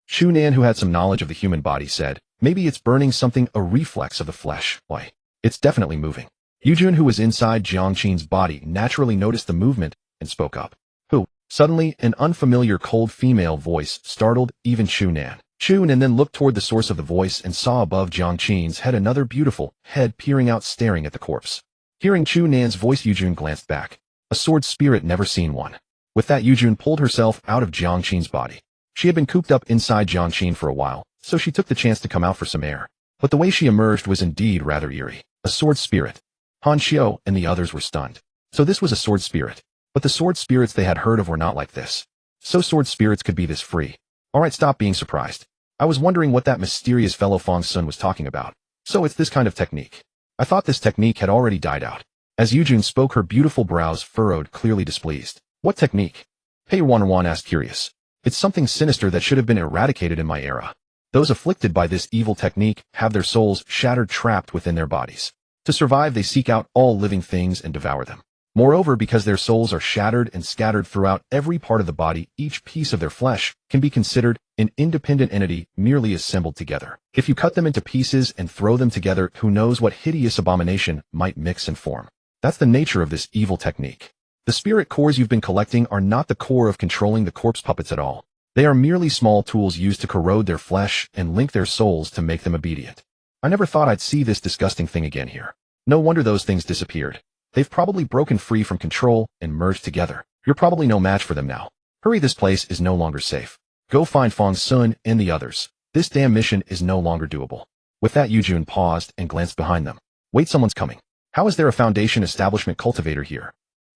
A: Shu Nan, who had some knowledge of the human body, said, maybe it's burning something, a reflex of the flesh. Why? It's definitely moving. Yujun, who was inside Jiang Qin's body, naturally noticed the movement and spoke up. Who? Suddenly, an unfamiliar cold female voice startled even Shu Nan. Shu Nan then looked toward the source of the voice and saw above Jiang Qin's head another beautiful head peering out, staring at the corpse. Hearing Shu Nan's voice, Yujun glanced back. A sword spirit, never seen one. With that, Yujun pulled herself out of Jiang Qin's body. She had been cooped up inside Jiang Qin for a while, so she took the chance to come out for some air. But the way she emerged was indeed rather eerie. A sword spirit. Han Xiu and the others were stunned. So this was a sword spirit. But the sword spirits they had heard of were not like this. So sword spirits could be this free. Alright, stop being surprised. I was wondering what that mysterious fellow Fang Xun was talking about. So it's this kind of technique. I thought this technique had already died out. As Yujun spoke, her beautiful brows furrowed, clearly displeased. What technique? Pei Ruanruan asked, curious. It's something sinister that should have been eradicated in my era. Those afflicted by this evil technique have their souls shattered, trapped within their bodies. To survive, they seek out all living things and devour them. Moreover, because their souls are shattered and scattered throughout every part of the body, each piece of their flesh can be considered an independent entity merely assembled together. If you cut them into pieces and throw them together, who knows what hideous abomination might mix and form. That's the nature of this evil technique. The spirit cores you've been collecting are not the core of controlling the corpse puppets at all. They are merely small tools used to corrode their flesh and link their souls to make them obedient. I never thought I'd see this disgusting thing again here. No wonder those things disappeared. They've probably broken free from control and merged together. You're probably no match for them now. Hurry, this place is no longer safe. Go find Fang Xun and the others. This damn mission is no longer doable. With that, Yujun paused and glanced behind them. Wait, someone's coming. How is there a Foundation establishment cultivator here?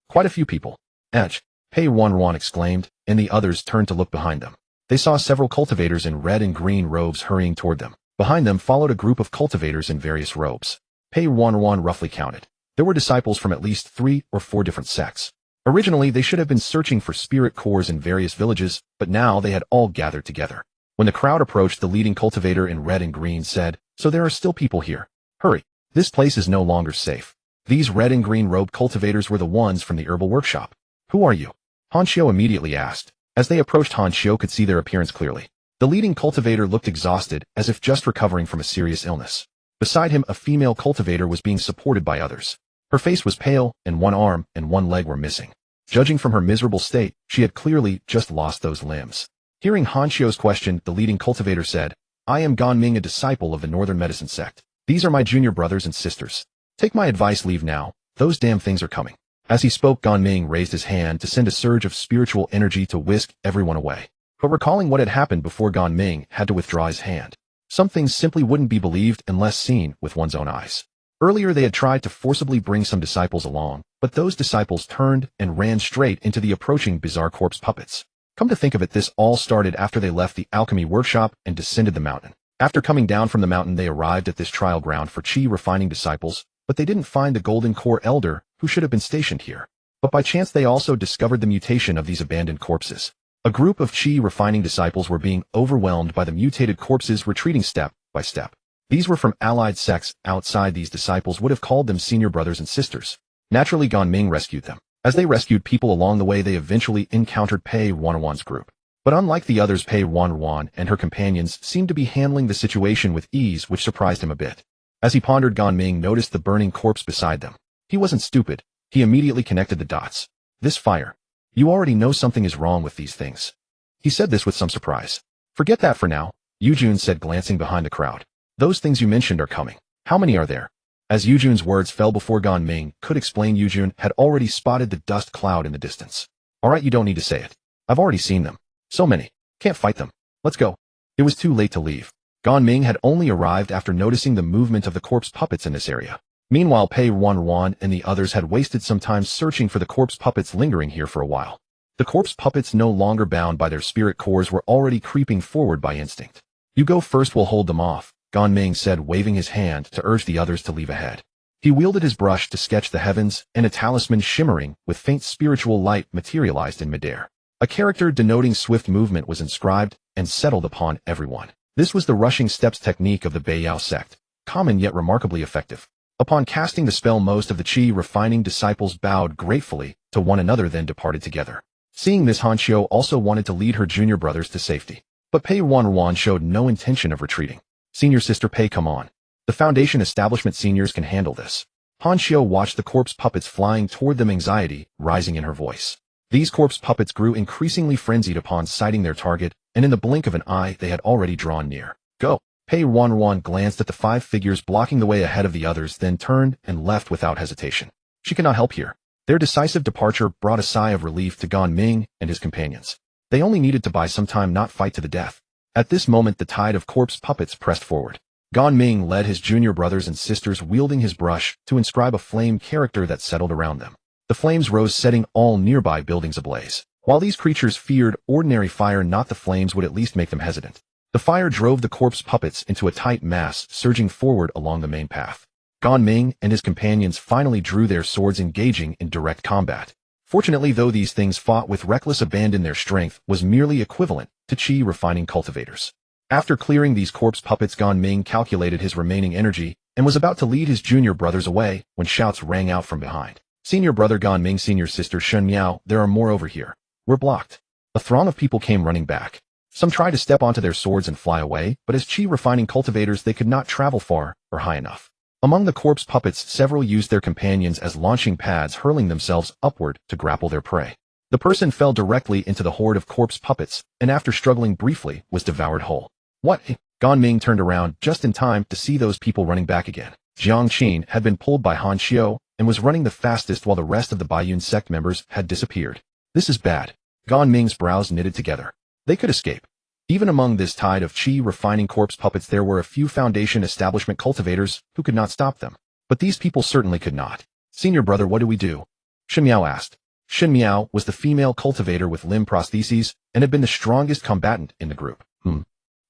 A: Quite a few people. Edge, Pei Ruanruan exclaimed, and the others turned to look behind them. They saw several cultivators in red and green robes hurrying toward them. Behind them followed a group of cultivators in various robes. Pei Ruanruan roughly counted. There were disciples from at least 3 or 4 different sects. Originally, they should have been searching for spirit cores in various villages, but now they had all gathered together. When the crowd approached, the leading cultivator in red and green said, so there are still people here. Hurry. This place is no longer safe. These red and green robed cultivators were the ones from the herbal workshop. Who are you? Han Xiu immediately asked. As they approached, Han Xiu could see their appearance clearly. The leading cultivator looked exhausted, as if just recovering from a serious illness. Beside him, a female cultivator was being supported by others. Her face was pale, and one arm and one leg were missing. Judging from her miserable state, she had clearly just lost those limbs. Hearing Han Xiu's question, the leading cultivator said, I am Gan Ming, a disciple of the Northern Medicine Sect. These are my junior brothers and sisters. Take my advice, leave now. Those damn things are coming. As he spoke, Gan Ming raised his hand to send a surge of spiritual energy to whisk everyone away. But recalling what had happened before, Gan Ming had to withdraw his hand. Some things simply wouldn't be believed unless seen with one's own eyes. Earlier they had tried to forcibly bring some disciples along, but those disciples turned and ran straight into the approaching bizarre corpse puppets. Come to think of it, this all started after they left the alchemy workshop and descended the mountain. After coming down from the mountain, they arrived at this trial ground for chi refining disciples, but they didn't find the golden core elder who should have been stationed here. But by chance they also discovered the mutation of these abandoned corpses. A group of chi refining disciples were being overwhelmed by the mutated corpses, retreating step by step. These were from allied sects outside. These disciples would have called them senior brothers and sisters. Naturally, Gan Ming rescued them. As they rescued people along the way, they eventually encountered Pei Ruanruan's group. But unlike the others, Pei Ruanruan and her companions seemed to be handling the situation with ease, which surprised him a bit. As he pondered, Gan Ming noticed the burning corpse beside them. He wasn't stupid. He immediately connected the dots. This fire. You already know something is wrong with these things. He said this with some surprise. Forget that for now, Yujun said, glancing behind the crowd. Those things you mentioned are coming. How many are there? As Yujun's words fell before Gan Ming could explain, Yujun had already spotted the dust cloud in the distance. Alright, you don't need to say it. I've already seen them. So many. Can't fight them. Let's go. It was too late to leave. Gan Ming had only arrived after noticing the movement of the corpse puppets in this area. Meanwhile, Pei Ruanruan and the others had wasted some time searching for the corpse puppets, lingering here for a while. The corpse puppets, no longer bound by their spirit cores, were already creeping forward by instinct. You go first, we'll hold them off, Gan Ming said, waving his hand to urge the others to leave ahead. He wielded his brush to sketch the heavens, and a talisman shimmering with faint spiritual light materialized in midair. A character denoting swift movement was inscribed and settled upon everyone. This was the rushing steps technique of the Bathe sect, common yet remarkably effective. Upon casting the spell, most of the chi refining disciples bowed gratefully to one another, then departed together. Seeing this, Han Xiu also wanted to lead her junior brothers to safety. But Pei Ruanruan showed no intention of retreating. Senior sister Pei, come on. The Foundation establishment seniors can handle this. Han Xiu watched the corpse puppets flying toward them, anxiety rising in her voice. These corpse puppets grew increasingly frenzied upon sighting their target, and in the blink of an eye they had already drawn near. Go! Pei Ruanruan glanced at the 5 figures blocking the way ahead of the others, then turned and left without hesitation. She could not help here. Their decisive departure brought a sigh of relief to Gan Ming and his companions. They only needed to buy some time, not fight to the death. At this moment, the tide of corpse puppets pressed forward. Gan Ming led his junior brothers and sisters, wielding his brush to inscribe a flame character that settled around them. The flames rose, setting all nearby buildings ablaze. While these creatures feared ordinary fire, not the flames would at least make them hesitant. The fire drove the corpse puppets into a tight mass, surging forward along the main path. Gan Ming and his companions finally drew their swords, engaging in direct combat. Fortunately, though, these things fought with reckless abandon. Their strength was merely equivalent to chi refining cultivators. After clearing these corpse puppets, Gan Ming calculated his remaining energy and was about to lead his junior brothers away when shouts rang out from behind. Senior brother Gan Ming, senior sister Shen Miao, there are more over here. We're blocked. A throng of people came running back. Some tried to step onto their swords and fly away, but as chi refining cultivators they could not travel far or high enough. Among the corpse puppets, several used their companions as launching pads, hurling themselves upward to grapple their prey. The person fell directly into the horde of corpse puppets, and after struggling briefly, was devoured whole. What? Gan Ming turned around just in time to see those people running back again. Jiang Qin had been pulled by Han Xiu and was running the fastest, while the rest of the Baiyun sect members had disappeared. This is bad. Gan Ming's brows knitted together. They could escape. Even among this tide of chi refining corpse puppets there were a few Foundation establishment cultivators who could not stop them. But these people certainly could not. Senior brother, what do we do? Shen Miao asked. Shen Miao was the female cultivator with limb prostheses and had been the strongest combatant in the group.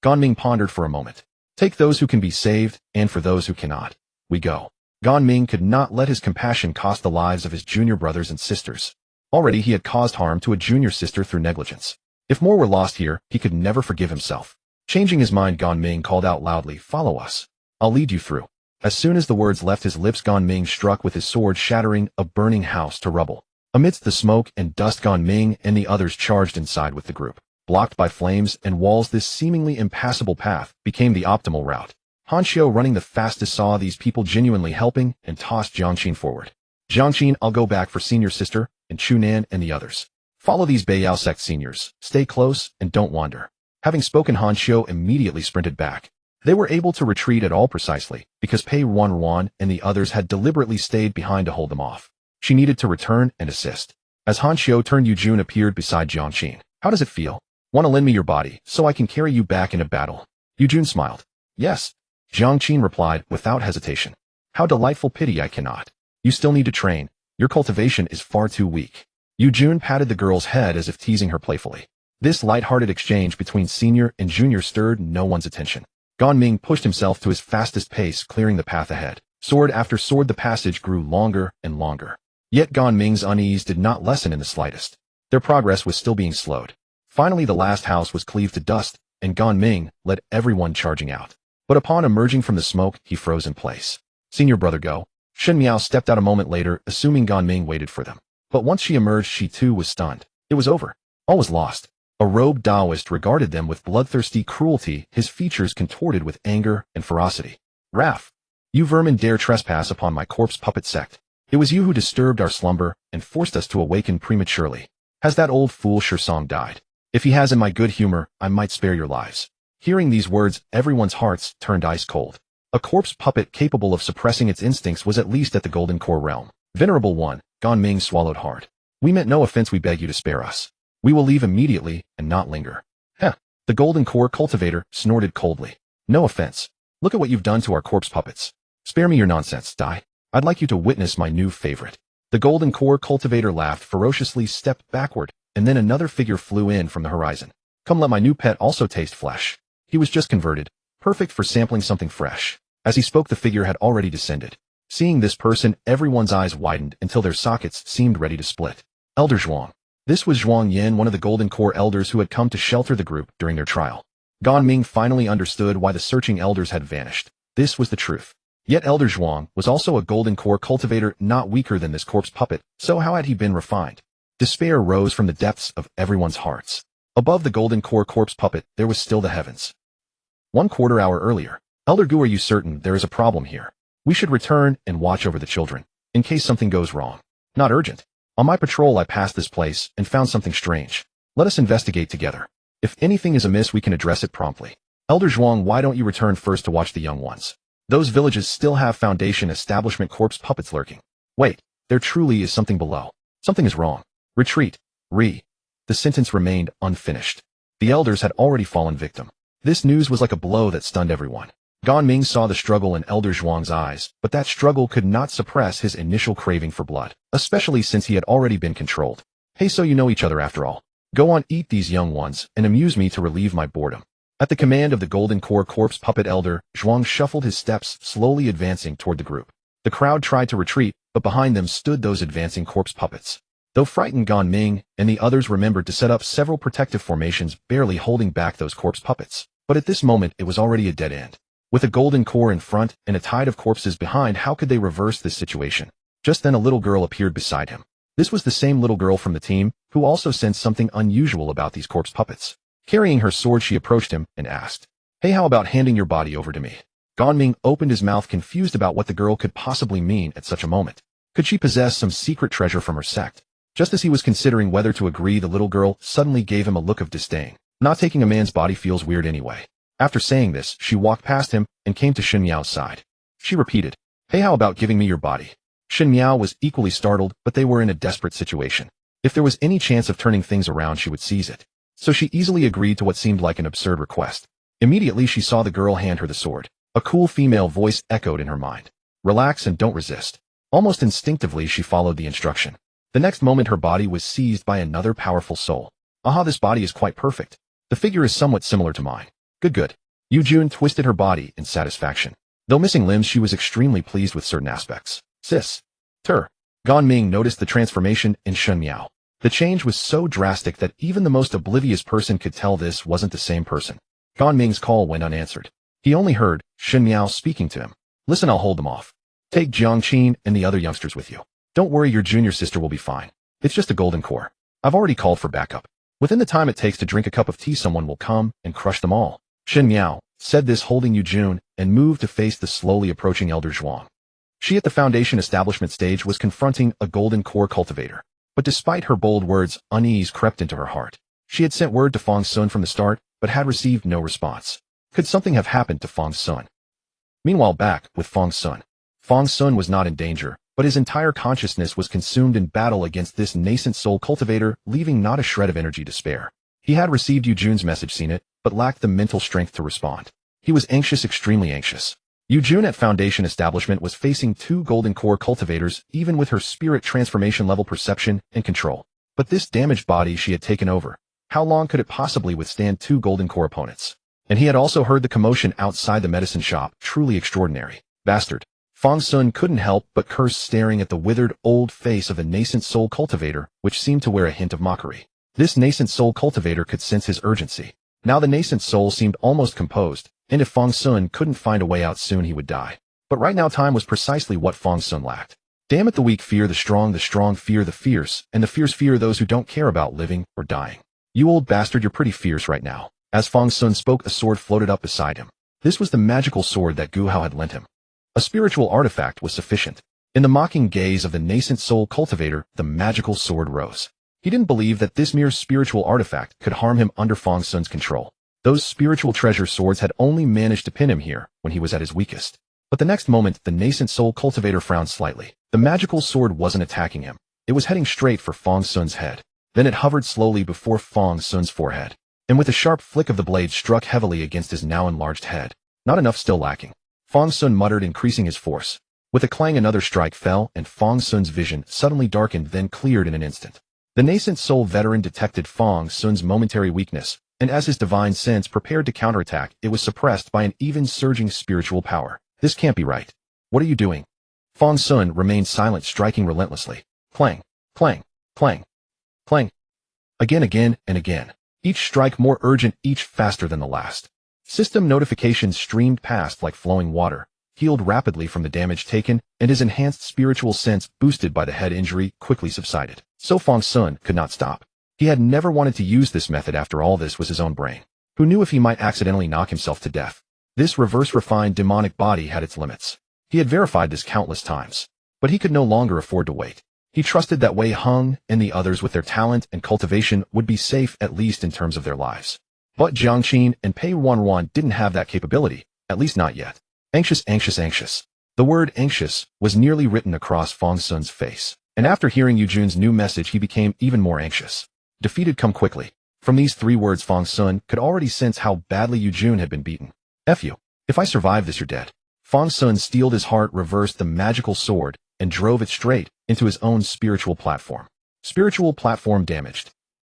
A: Gan Ming pondered for a moment. Take those who can be saved, and for those who cannot, we go. Gan Ming could not let his compassion cost the lives of his junior brothers and sisters. Already he had caused harm to a junior sister through negligence. If more were lost here, he could never forgive himself. Changing his mind, Gan Ming called out loudly, follow us. I'll lead you through. As soon as the words left his lips, Gan Ming struck with his sword, shattering a burning house to rubble. Amidst the smoke and dust, Gan Ming and the others charged inside with the group. Blocked by flames and walls, this seemingly impassable path became the optimal route. Han Xiu, running the fastest, saw these people genuinely helping and tossed Jiang Qin forward. Jiang Qin, I'll go back for senior sister, and Chu Nan and the others. Follow these Bathe sect seniors. Stay close and don't wander. Having spoken, Han Xiu immediately sprinted back. They were able to retreat at all precisely because Pei Ruanruan and the others had deliberately stayed behind to hold them off. She needed to return and assist. As Han Xiu turned, Yu Jun appeared beside Jiang Qin. How does it feel? Want to lend me your body, so I can carry you back into battle? Yu Jun smiled. Yes. Jiang Qin replied, without hesitation. How delightful, pity I cannot. You still need to train. Your cultivation is far too weak. Yu Jun patted the girl's head as if teasing her playfully. This light-hearted exchange between senior and junior stirred no one's attention. Gan Ming pushed himself to his fastest pace, clearing the path ahead. Sword after sword, the passage grew longer and longer. Yet Gan Ming's unease did not lessen in the slightest. Their progress was still being slowed. Finally, the last house was cleaved to dust, and Gan Ming led everyone charging out. But upon emerging from the smoke, he froze in place. Senior brother, go. Shen Miao stepped out a moment later, assuming Gan Ming waited for them. But once she emerged, she too was stunned. It was over. All was lost. A robed Taoist regarded them with bloodthirsty cruelty, his features contorted with anger and ferocity. Wrath! You vermin dare trespass upon my corpse puppet sect. It was you who disturbed our slumber and forced us to awaken prematurely. Has that old fool Shirsong died? If he has, in my good humor, I might spare your lives. Hearing these words, everyone's hearts turned ice cold. A corpse puppet capable of suppressing its instincts was at least at the Golden Core realm. Venerable one, Gan Ming swallowed hard. We meant no offense, we beg you to spare us. We will leave immediately and not linger. Heh. The Golden Core cultivator snorted coldly. No offense. Look at what you've done to our corpse puppets. Spare me your nonsense, Dai. I'd like you to witness my new favorite. The Golden Core cultivator laughed ferociously, stepped backward, and then another figure flew in from the horizon. Come, let my new pet also taste flesh. He was just converted, perfect for sampling something fresh. As he spoke, the figure had already descended. Seeing this person, everyone's eyes widened until their sockets seemed ready to split. Elder Zhuang. This was Zhuang Yin, one of the Golden Core elders who had come to shelter the group during their trial. Gan Ming finally understood why the searching elders had vanished. This was the truth. Yet Elder Zhuang was also a Golden Core cultivator, not weaker than this corpse puppet, so how had he been refined? Despair rose from the depths of everyone's hearts. Above the Golden Core corpse puppet, there was still the heavens. 1/4 hour earlier. Elder Gu, are you certain there is a problem here? We should return and watch over the children, in case something goes wrong. Not urgent. On my patrol, I passed this place and found something strange. Let us investigate together. If anything is amiss, we can address it promptly. Elder Zhuang, why don't you return first to watch the young ones? Those villages still have Foundation establishment corpse puppets lurking. Wait, there truly is something below. Something is wrong. Retreat. The sentence remained unfinished. The elders had already fallen victim. This news was like a blow that stunned everyone. Gan Ming saw the struggle in Elder Zhuang's eyes, but that struggle could not suppress his initial craving for blood, especially since he had already been controlled. Hey, so you know each other after all. Go on, eat these young ones, and amuse me to relieve my boredom. At the command of the Golden Core corpse puppet elder, Zhuang shuffled his steps, slowly advancing toward the group. The crowd tried to retreat, but behind them stood those advancing corpse puppets. Though frightened, Gan Ming and the others remembered to set up several protective formations, barely holding back those corpse puppets. But at this moment, it was already a dead end. With a Golden Core in front and a tide of corpses behind, how could they reverse this situation? Just then a little girl appeared beside him. This was the same little girl from the team, who also sensed something unusual about these corpse puppets. Carrying her sword, she approached him and asked, "Hey, how about handing your body over to me?" Gan Ming opened his mouth, confused about what the girl could possibly mean at such a moment. Could she possess some secret treasure from her sect? Just as he was considering whether to agree, the little girl suddenly gave him a look of disdain. Not taking a man's body feels weird anyway. After saying this, she walked past him and came to Shen Miao's side. She repeated, "Hey, how about giving me your body?" Shen Miao was equally startled, but they were in a desperate situation. If there was any chance of turning things around, she would seize it. So she easily agreed to what seemed like an absurd request. Immediately she saw the girl hand her the sword. A cool female voice echoed in her mind. "Relax and don't resist." Almost instinctively she followed the instruction. The next moment her body was seized by another powerful soul. "Aha, this body is quite perfect. The figure is somewhat similar to mine. Good. Yu Jun twisted her body in satisfaction. Though missing limbs, she was extremely pleased with certain aspects. Gan Ming noticed the transformation in Shen Miao. The change was so drastic that even the most oblivious person could tell this wasn't the same person. Gan Ming's call went unanswered. He only heard Shen Miao speaking to him. "Listen, I'll hold them off. Take Jiang Qin and the other youngsters with you. Don't worry, your junior sister will be fine. It's just a Golden Core. I've already called for backup. Within the time it takes to drink a cup of tea, someone will come and crush them all." Shen Miao said this, holding Yu Jun, and moved to face the slowly approaching Elder Zhuang. She at the Foundation establishment stage was confronting a Golden Core cultivator. But despite her bold words, unease crept into her heart. She had sent word to Fang Xun from the start, but had received no response. Could something have happened to Fang Xun? Meanwhile, back with Fang Xun. Fang Xun was not in danger, but his entire consciousness was consumed in battle against this nascent soul cultivator, leaving not a shred of energy to spare. He had received Yu Jun's message, seen it, but lacked the mental strength to respond. He was anxious, extremely anxious. Yu Jun at Foundation Establishment was facing 2 golden core cultivators, even with her spirit transformation level perception and control. But this damaged body she had taken over, how long could it possibly withstand 2 golden core opponents? And he had also heard the commotion outside the medicine shop, truly extraordinary. Bastard. Fang Xun couldn't help but curse, staring at the withered, old face of the nascent soul cultivator, which seemed to wear a hint of mockery. This nascent soul cultivator could sense his urgency. Now the nascent soul seemed almost composed, and if Fang Xun couldn't find a way out soon, he would die. But right now time was precisely what Fang Xun lacked. Damn it, the weak fear the strong fear the fierce, and the fierce fear those who don't care about living or dying. You old bastard, you're pretty fierce right now. As Fang Xun spoke, a sword floated up beside him. This was the magical sword that Gu Hao had lent him. A spiritual artifact was sufficient. In the mocking gaze of the nascent soul cultivator, the magical sword rose. He didn't believe that this mere spiritual artifact could harm him under Fang Xun's control. Those spiritual treasure swords had only managed to pin him here when he was at his weakest. But the next moment, the nascent soul cultivator frowned slightly. The magical sword wasn't attacking him. It was heading straight for Fang Xun's head. Then it hovered slowly before Fang Xun's forehead, and with a sharp flick of the blade struck heavily against his now enlarged head. Not enough, still lacking. Fang Xun muttered, increasing his force. With a clang, another strike fell, and Fang Xun's vision suddenly darkened, then cleared in an instant. The nascent soul veteran detected Fang Xun's momentary weakness, and as his divine sense prepared to counterattack, it was suppressed by an even surging spiritual power. This can't be right. What are you doing? Fang Xun remained silent, striking relentlessly. Clang, clang, clang, clang. Again, and again. Each strike more urgent, each faster than the last. System notifications streamed past like flowing water, healed rapidly from the damage taken, and his enhanced spiritual sense, boosted by the head injury, quickly subsided. So Fang Xun could not stop. He had never wanted to use this method. After all, this was his own brain. Who knew if he might accidentally knock himself to death? This reverse-refined demonic body had its limits. He had verified this countless times. But he could no longer afford to wait. He trusted that Wei Heng and the others with their talent and cultivation would be safe, at least in terms of their lives. But Jiangqin and Pei Ruanruan didn't have that capability, at least not yet. Anxious, anxious, anxious. The word anxious was nearly written across Fang Xun's face. And after hearing Yu Jun's new message, he became even more anxious. Defeated, come quickly. From these 3 words, Fang Xun could already sense how badly Yu Jun had been beaten. F you. If I survive this, you're dead. Fang Xun steeled his heart, reversed the magical sword, and drove it straight into his own spiritual platform. Spiritual platform damaged.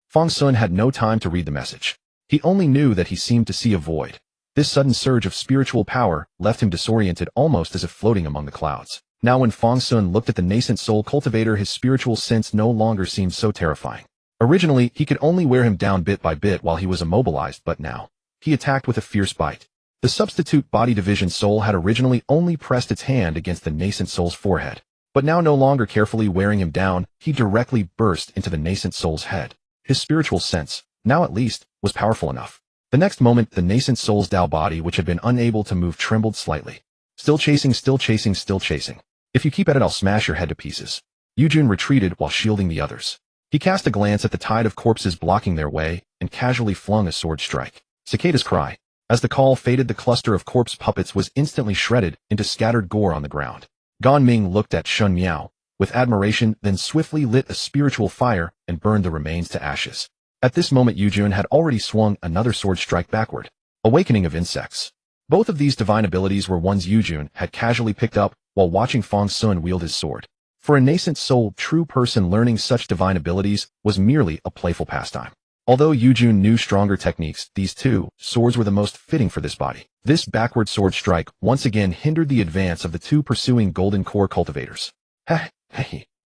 A: Fang Xun had no time to read the message. He only knew that he seemed to see a void. This sudden surge of spiritual power left him disoriented, almost as if floating among the clouds. Now when Fang Xun looked at the nascent soul cultivator, his spiritual sense no longer seemed so terrifying. Originally, he could only wear him down bit by bit while he was immobilized, but now he attacked with a fierce bite. The substitute body division soul had originally only pressed its hand against the nascent soul's forehead, but now, no longer carefully wearing him down, he directly burst into the nascent soul's head. His spiritual sense, now at least, was powerful enough. The next moment, the nascent soul's Dao body, which had been unable to move, trembled slightly. Still chasing, still chasing, still chasing. If you keep at it, I'll smash your head to pieces. Yu Jun retreated while shielding the others. He cast a glance at the tide of corpses blocking their way and casually flung a sword strike. Cicada's cry. As the call faded, the cluster of corpse puppets was instantly shredded into scattered gore on the ground. Gan Ming looked at Shun Miao with admiration, then swiftly lit a spiritual fire and burned the remains to ashes. At this moment, Yu Jun had already swung another sword strike backward. Awakening of insects. Both of these divine abilities were ones Yu Jun had casually picked up while watching Fang Xun wield his sword. For a nascent soul, true person, learning such divine abilities was merely a playful pastime. Although Yu Jun knew stronger techniques, these 2 swords were the most fitting for this body. This backward sword strike once again hindered the advance of the 2 pursuing golden core cultivators.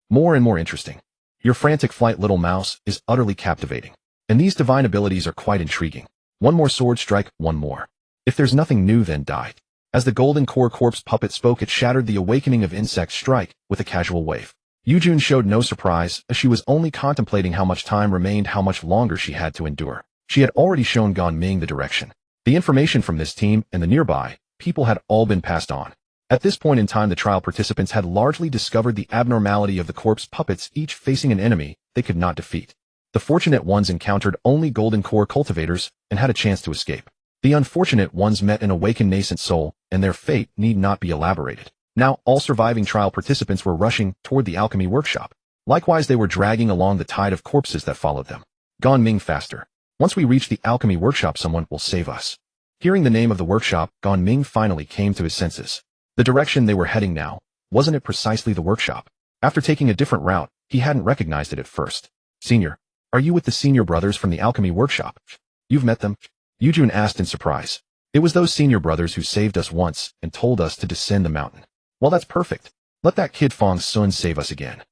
A: More and more interesting. Your frantic flight, little mouse, is utterly captivating. And these divine abilities are quite intriguing. One more sword strike, one more. If there's nothing new, then die. As the golden core corpse puppet spoke, it shattered the awakening of insect strike with a casual wave. Yu Jun showed no surprise, as she was only contemplating how much time remained, how much longer she had to endure. She had already shown Gan Ming the direction. The information from this team and the nearby people had all been passed on. At this point in time, the trial participants had largely discovered the abnormality of the corpse puppets, each facing an enemy they could not defeat. The fortunate ones encountered only golden core cultivators and had a chance to escape. The unfortunate ones met an awakened nascent soul, and their fate need not be elaborated. Now, all surviving trial participants were rushing toward the alchemy workshop. Likewise, they were dragging along the tide of corpses that followed them. Gan Ming faster. Once we reach the alchemy workshop, someone will save us. Hearing the name of the workshop, Gan Ming finally came to his senses. The direction they were heading now, wasn't it precisely the workshop? After taking a different route, he hadn't recognized it at first. Senior, are you with the senior brothers from the alchemy workshop? You've met them? Yujun asked in surprise. It was those senior brothers who saved us once and told us to descend the mountain. Well, that's perfect. Let that kid Fang Xun save us again.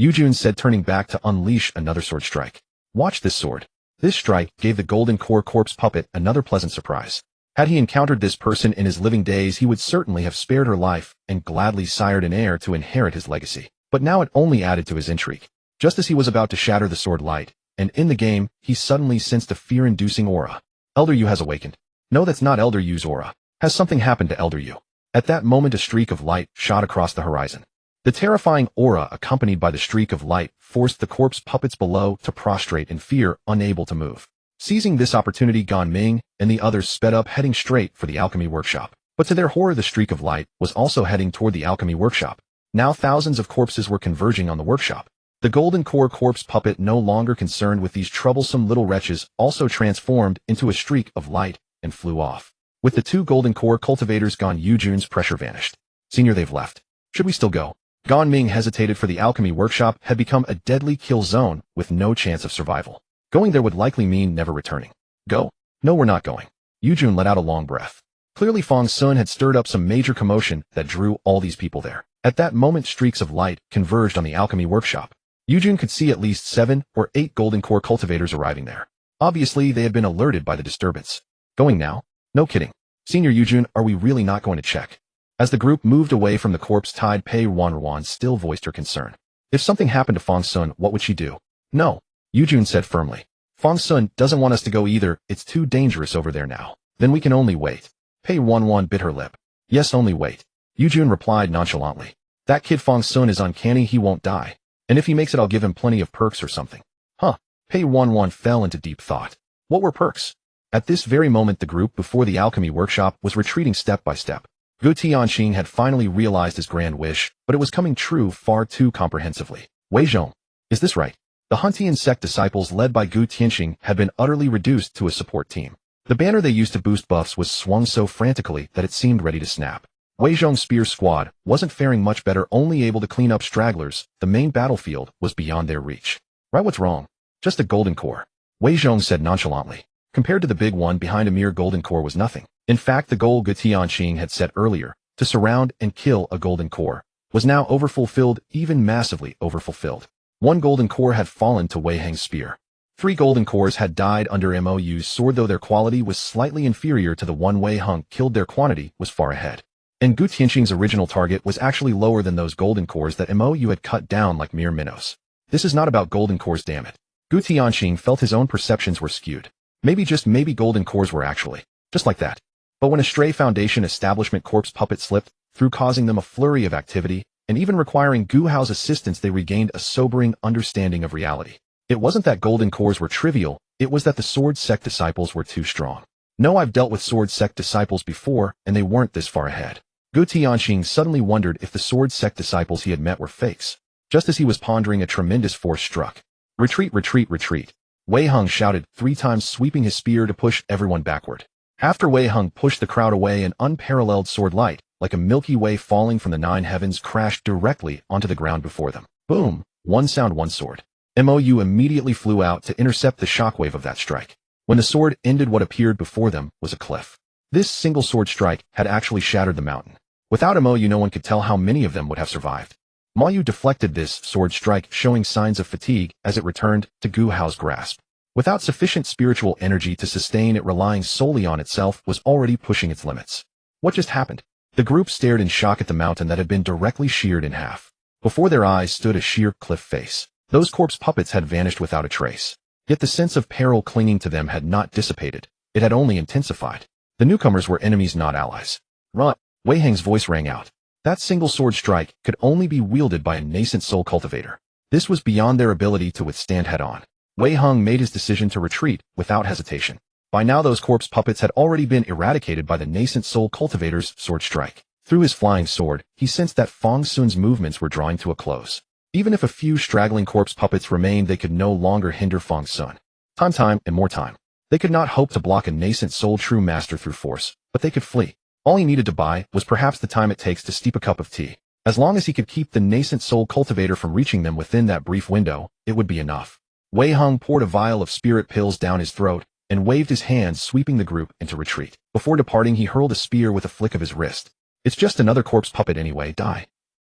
A: Yujun said, turning back to unleash another sword strike. Watch this sword. This strike gave the golden core corpse puppet another pleasant surprise. Had he encountered this person in his living days, he would certainly have spared her life and gladly sired an heir to inherit his legacy. But now it only added to his intrigue. Just as he was about to shatter the sword light, and in the game, he suddenly sensed a fear-inducing aura. Elder Yu has awakened. No, that's not Elder Yu's aura. Has something happened to Elder Yu? At that moment, a streak of light shot across the horizon. The terrifying aura, accompanied by the streak of light, forced the corpse puppets below to prostrate in fear, unable to move. Seizing this opportunity, Gan Ming and the others sped up, heading straight for the alchemy workshop. But to their horror, the streak of light was also heading toward the alchemy workshop. Now thousands of corpses were converging on the workshop. The golden core corpse puppet, no longer concerned with these troublesome little wretches, also transformed into a streak of light and flew off. With the two golden core cultivators gone, Yujun's pressure vanished. Senior, they've left. Should we still go? Gan Ming hesitated, for the alchemy workshop had become a deadly kill zone with no chance of survival. Going there would likely mean never returning. Go? No, we're not going. Yujun let out a long breath. Clearly Fang Xun had stirred up some major commotion that drew all these people there. At that moment, streaks of light converged on the alchemy workshop. Yujun could see at least 7 or 8 golden core cultivators arriving there. Obviously, they had been alerted by the disturbance. Going now? No kidding. Senior Yujun, are we really not going to check? As the group moved away from the corpse tide, Pei Ruanruan still voiced her concern. If something happened to Fang Xun, what would she do? No, Yujun said firmly. Fang Xun doesn't want us to go either. It's too dangerous over there now. Then we can only wait. Pei Ruanruan bit her lip. Yes, only wait. Yujun replied nonchalantly. That kid Fang Xun is uncanny, he won't die. And if he makes it, I'll give him plenty of perks or something. Huh. Pei Ruanruan fell into deep thought. What were perks? At this very moment, the group before the alchemy workshop was retreating step by step. Gu Tianqing had finally realized his grand wish, but it was coming true far too comprehensively. Wei Zhong. Is this right? The Dantian sect disciples led by Gu Tianqing had been utterly reduced to a support team. The banner they used to boost buffs was swung so frantically that it seemed ready to snap. Wei Zhong's spear squad wasn't faring much better, only able to clean up stragglers. The main battlefield was beyond their reach. Right, what's wrong? Just a golden core. Wei Zhong said nonchalantly. Compared to the big one behind, a mere golden core was nothing. In fact, the goal Gu Tianqing had set earlier, to surround and kill a golden core, was now overfulfilled, even massively overfulfilled. 1 golden core had fallen to Wei Heng's spear. 3 golden cores had died under Mou's sword, though their quality was slightly inferior to the one Wei Heng killed. Their quantity was far ahead. And Gu Tianqing's original target was actually lower than those golden cores that Mou had cut down like mere minnows. This is not about golden cores, damn it. Gu Tianqing felt his own perceptions were skewed. Maybe, just maybe, golden cores were actually just like that. But when a stray Foundation establishment corpse puppet slipped through, causing them a flurry of activity, and even requiring Gu Hao's assistance, they regained a sobering understanding of reality. It wasn't that golden cores were trivial, it was that the Sword Sect disciples were too strong. No, I've dealt with Sword Sect disciples before, and they weren't this far ahead. Gu Tianqing suddenly wondered if the Sword Sect disciples he had met were fakes. Just as he was pondering, a tremendous force struck. Retreat, retreat, retreat. Wei Heng shouted 3 times, sweeping his spear to push everyone backward. After Wei Heng pushed the crowd away, an unparalleled sword light, like a Milky Way falling from the 9 heavens, crashed directly onto the ground before them. Boom! One sound, one sword. Mou immediately flew out to intercept the shockwave of that strike. When the sword ended, what appeared before them was a cliff. This single sword strike had actually shattered the mountain. Without Mou, no one could tell how many of them would have survived. Mou deflected this sword strike, showing signs of fatigue as it returned to Gu Hao's grasp. Without sufficient spiritual energy to sustain it, relying solely on itself was already pushing its limits. What just happened? The group stared in shock at the mountain that had been directly sheared in half. Before their eyes stood a sheer cliff face. Those corpse puppets had vanished without a trace. Yet the sense of peril clinging to them had not dissipated. It had only intensified. The newcomers were enemies, not allies. Run! Wei Heng's voice rang out. That single sword strike could only be wielded by a nascent soul cultivator. This was beyond their ability to withstand head-on. Wei Heng made his decision to retreat without hesitation. By now, those corpse puppets had already been eradicated by the nascent soul cultivator's sword strike. Through his flying sword, he sensed that Fang Xun's movements were drawing to a close. Even if a few straggling corpse puppets remained, they could no longer hinder Fang Xun. Time, and more time. They could not hope to block a nascent soul true master through force, but they could flee. All he needed to buy was perhaps the time it takes to steep a cup of tea. As long as he could keep the nascent soul cultivator from reaching them within that brief window, it would be enough. Wei Hung poured a vial of spirit pills down his throat and waved his hands, sweeping the group into retreat. Before departing, he hurled a spear with a flick of his wrist. It's just another corpse puppet anyway, die.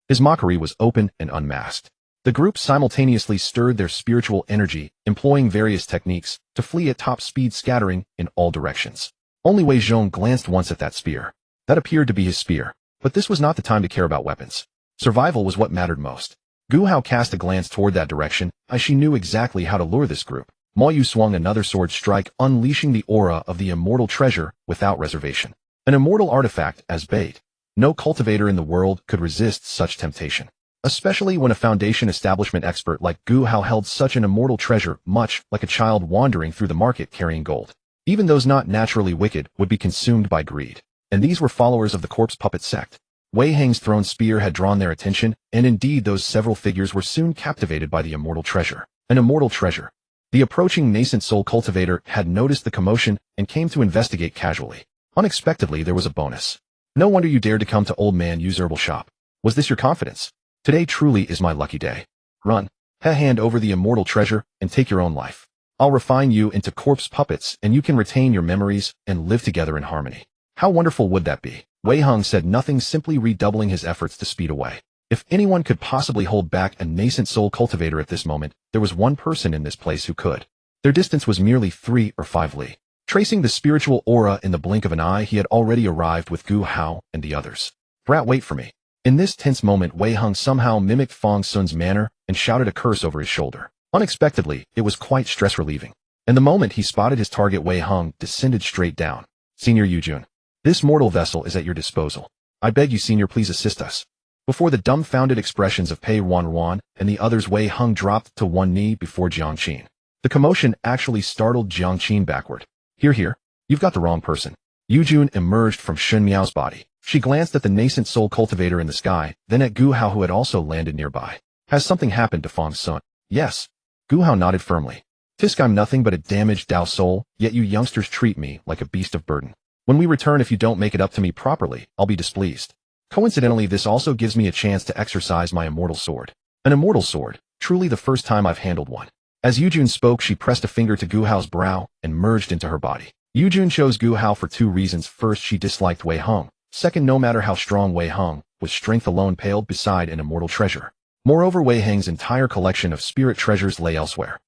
A: His mockery was open and unmasked. The group simultaneously stirred their spiritual energy, employing various techniques to flee at top speed, scattering in all directions. Only Wei Zhong glanced once at that spear. That appeared to be his spear, but this was not the time to care about weapons. Survival was what mattered most. Gu Hao cast a glance toward that direction, as she knew exactly how to lure this group. Mo Yu swung another sword strike, unleashing the aura of the immortal treasure without reservation. An immortal artifact as bait. No cultivator in the world could resist such temptation. Especially when a foundation establishment expert like Gu Hao held such an immortal treasure, much like a child wandering through the market carrying gold. Even those not naturally wicked would be consumed by greed. And these were followers of the corpse puppet sect. Wei Hang's thrown spear had drawn their attention, and indeed those several figures were soon captivated by the immortal treasure. An immortal treasure. The approaching nascent soul cultivator had noticed the commotion and came to investigate casually. Unexpectedly, there was a bonus. No wonder you dared to come to Old Man Yu's herbal shop. Was this your confidence? Today truly is my lucky day. Run. Hand over the immortal treasure and take your own life. I'll refine you into corpse puppets and you can retain your memories and live together in harmony. How wonderful would that be? Wei Hung said nothing, simply redoubling his efforts to speed away. If anyone could possibly hold back a nascent soul cultivator at this moment, there was one person in this place who could. Their distance was merely 3 or 5 li. Tracing the spiritual aura in the blink of an eye, he had already arrived with Gu Hao and the others. Brat, wait for me. In this tense moment, Wei Hung somehow mimicked Fang Xun's manner and shouted a curse over his shoulder. Unexpectedly, it was quite stress-relieving. And the moment he spotted his target, Wei Hung descended straight down. Senior Yujun, this mortal vessel is at your disposal. I beg you, Senior, please assist us. Before the dumbfounded expressions of Pei Ruanruan and the others, Wei Hung dropped to one knee before Jiang Qin. The commotion actually startled Jiang Qin backward. Here, you've got the wrong person. Yujun emerged from Shun Miao's body. She glanced at the nascent soul cultivator in the sky, then at Gu Hao, who had also landed nearby. Has something happened to Fang Xun? Yes. Gu Hao nodded firmly. Tisk, I'm nothing but a damaged Dao soul, yet you youngsters treat me like a beast of burden. When we return, if you don't make it up to me properly, I'll be displeased. Coincidentally, this also gives me a chance to exercise my immortal sword. An immortal sword, truly the first time I've handled one. As Yujun spoke, she pressed a finger to Gu Hao's brow and merged into her body. Yujun chose Gu Hao for 2 reasons. First, she disliked Wei Hung. Second, no matter how strong Wei Hung, with strength alone paled beside an immortal treasure. Moreover, Wei Hang's entire collection of spirit treasures lay elsewhere.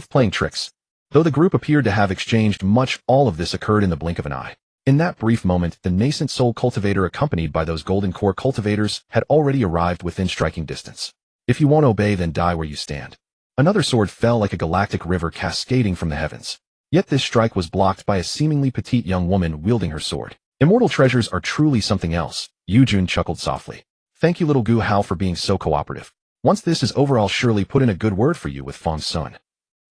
A: Playing tricks. Though the group appeared to have exchanged much, all of this occurred in the blink of an eye. In that brief moment, the nascent soul cultivator, accompanied by those golden core cultivators, had already arrived within striking distance. If you won't obey, then die where you stand. Another sword fell like a galactic river cascading from the heavens. Yet this strike was blocked by a seemingly petite young woman wielding her sword. Immortal treasures are truly something else, Yujun chuckled softly. Thank you, little Gu Hao, for being so cooperative. Once this is over, I'll surely put in a good word for you with Fang Xun.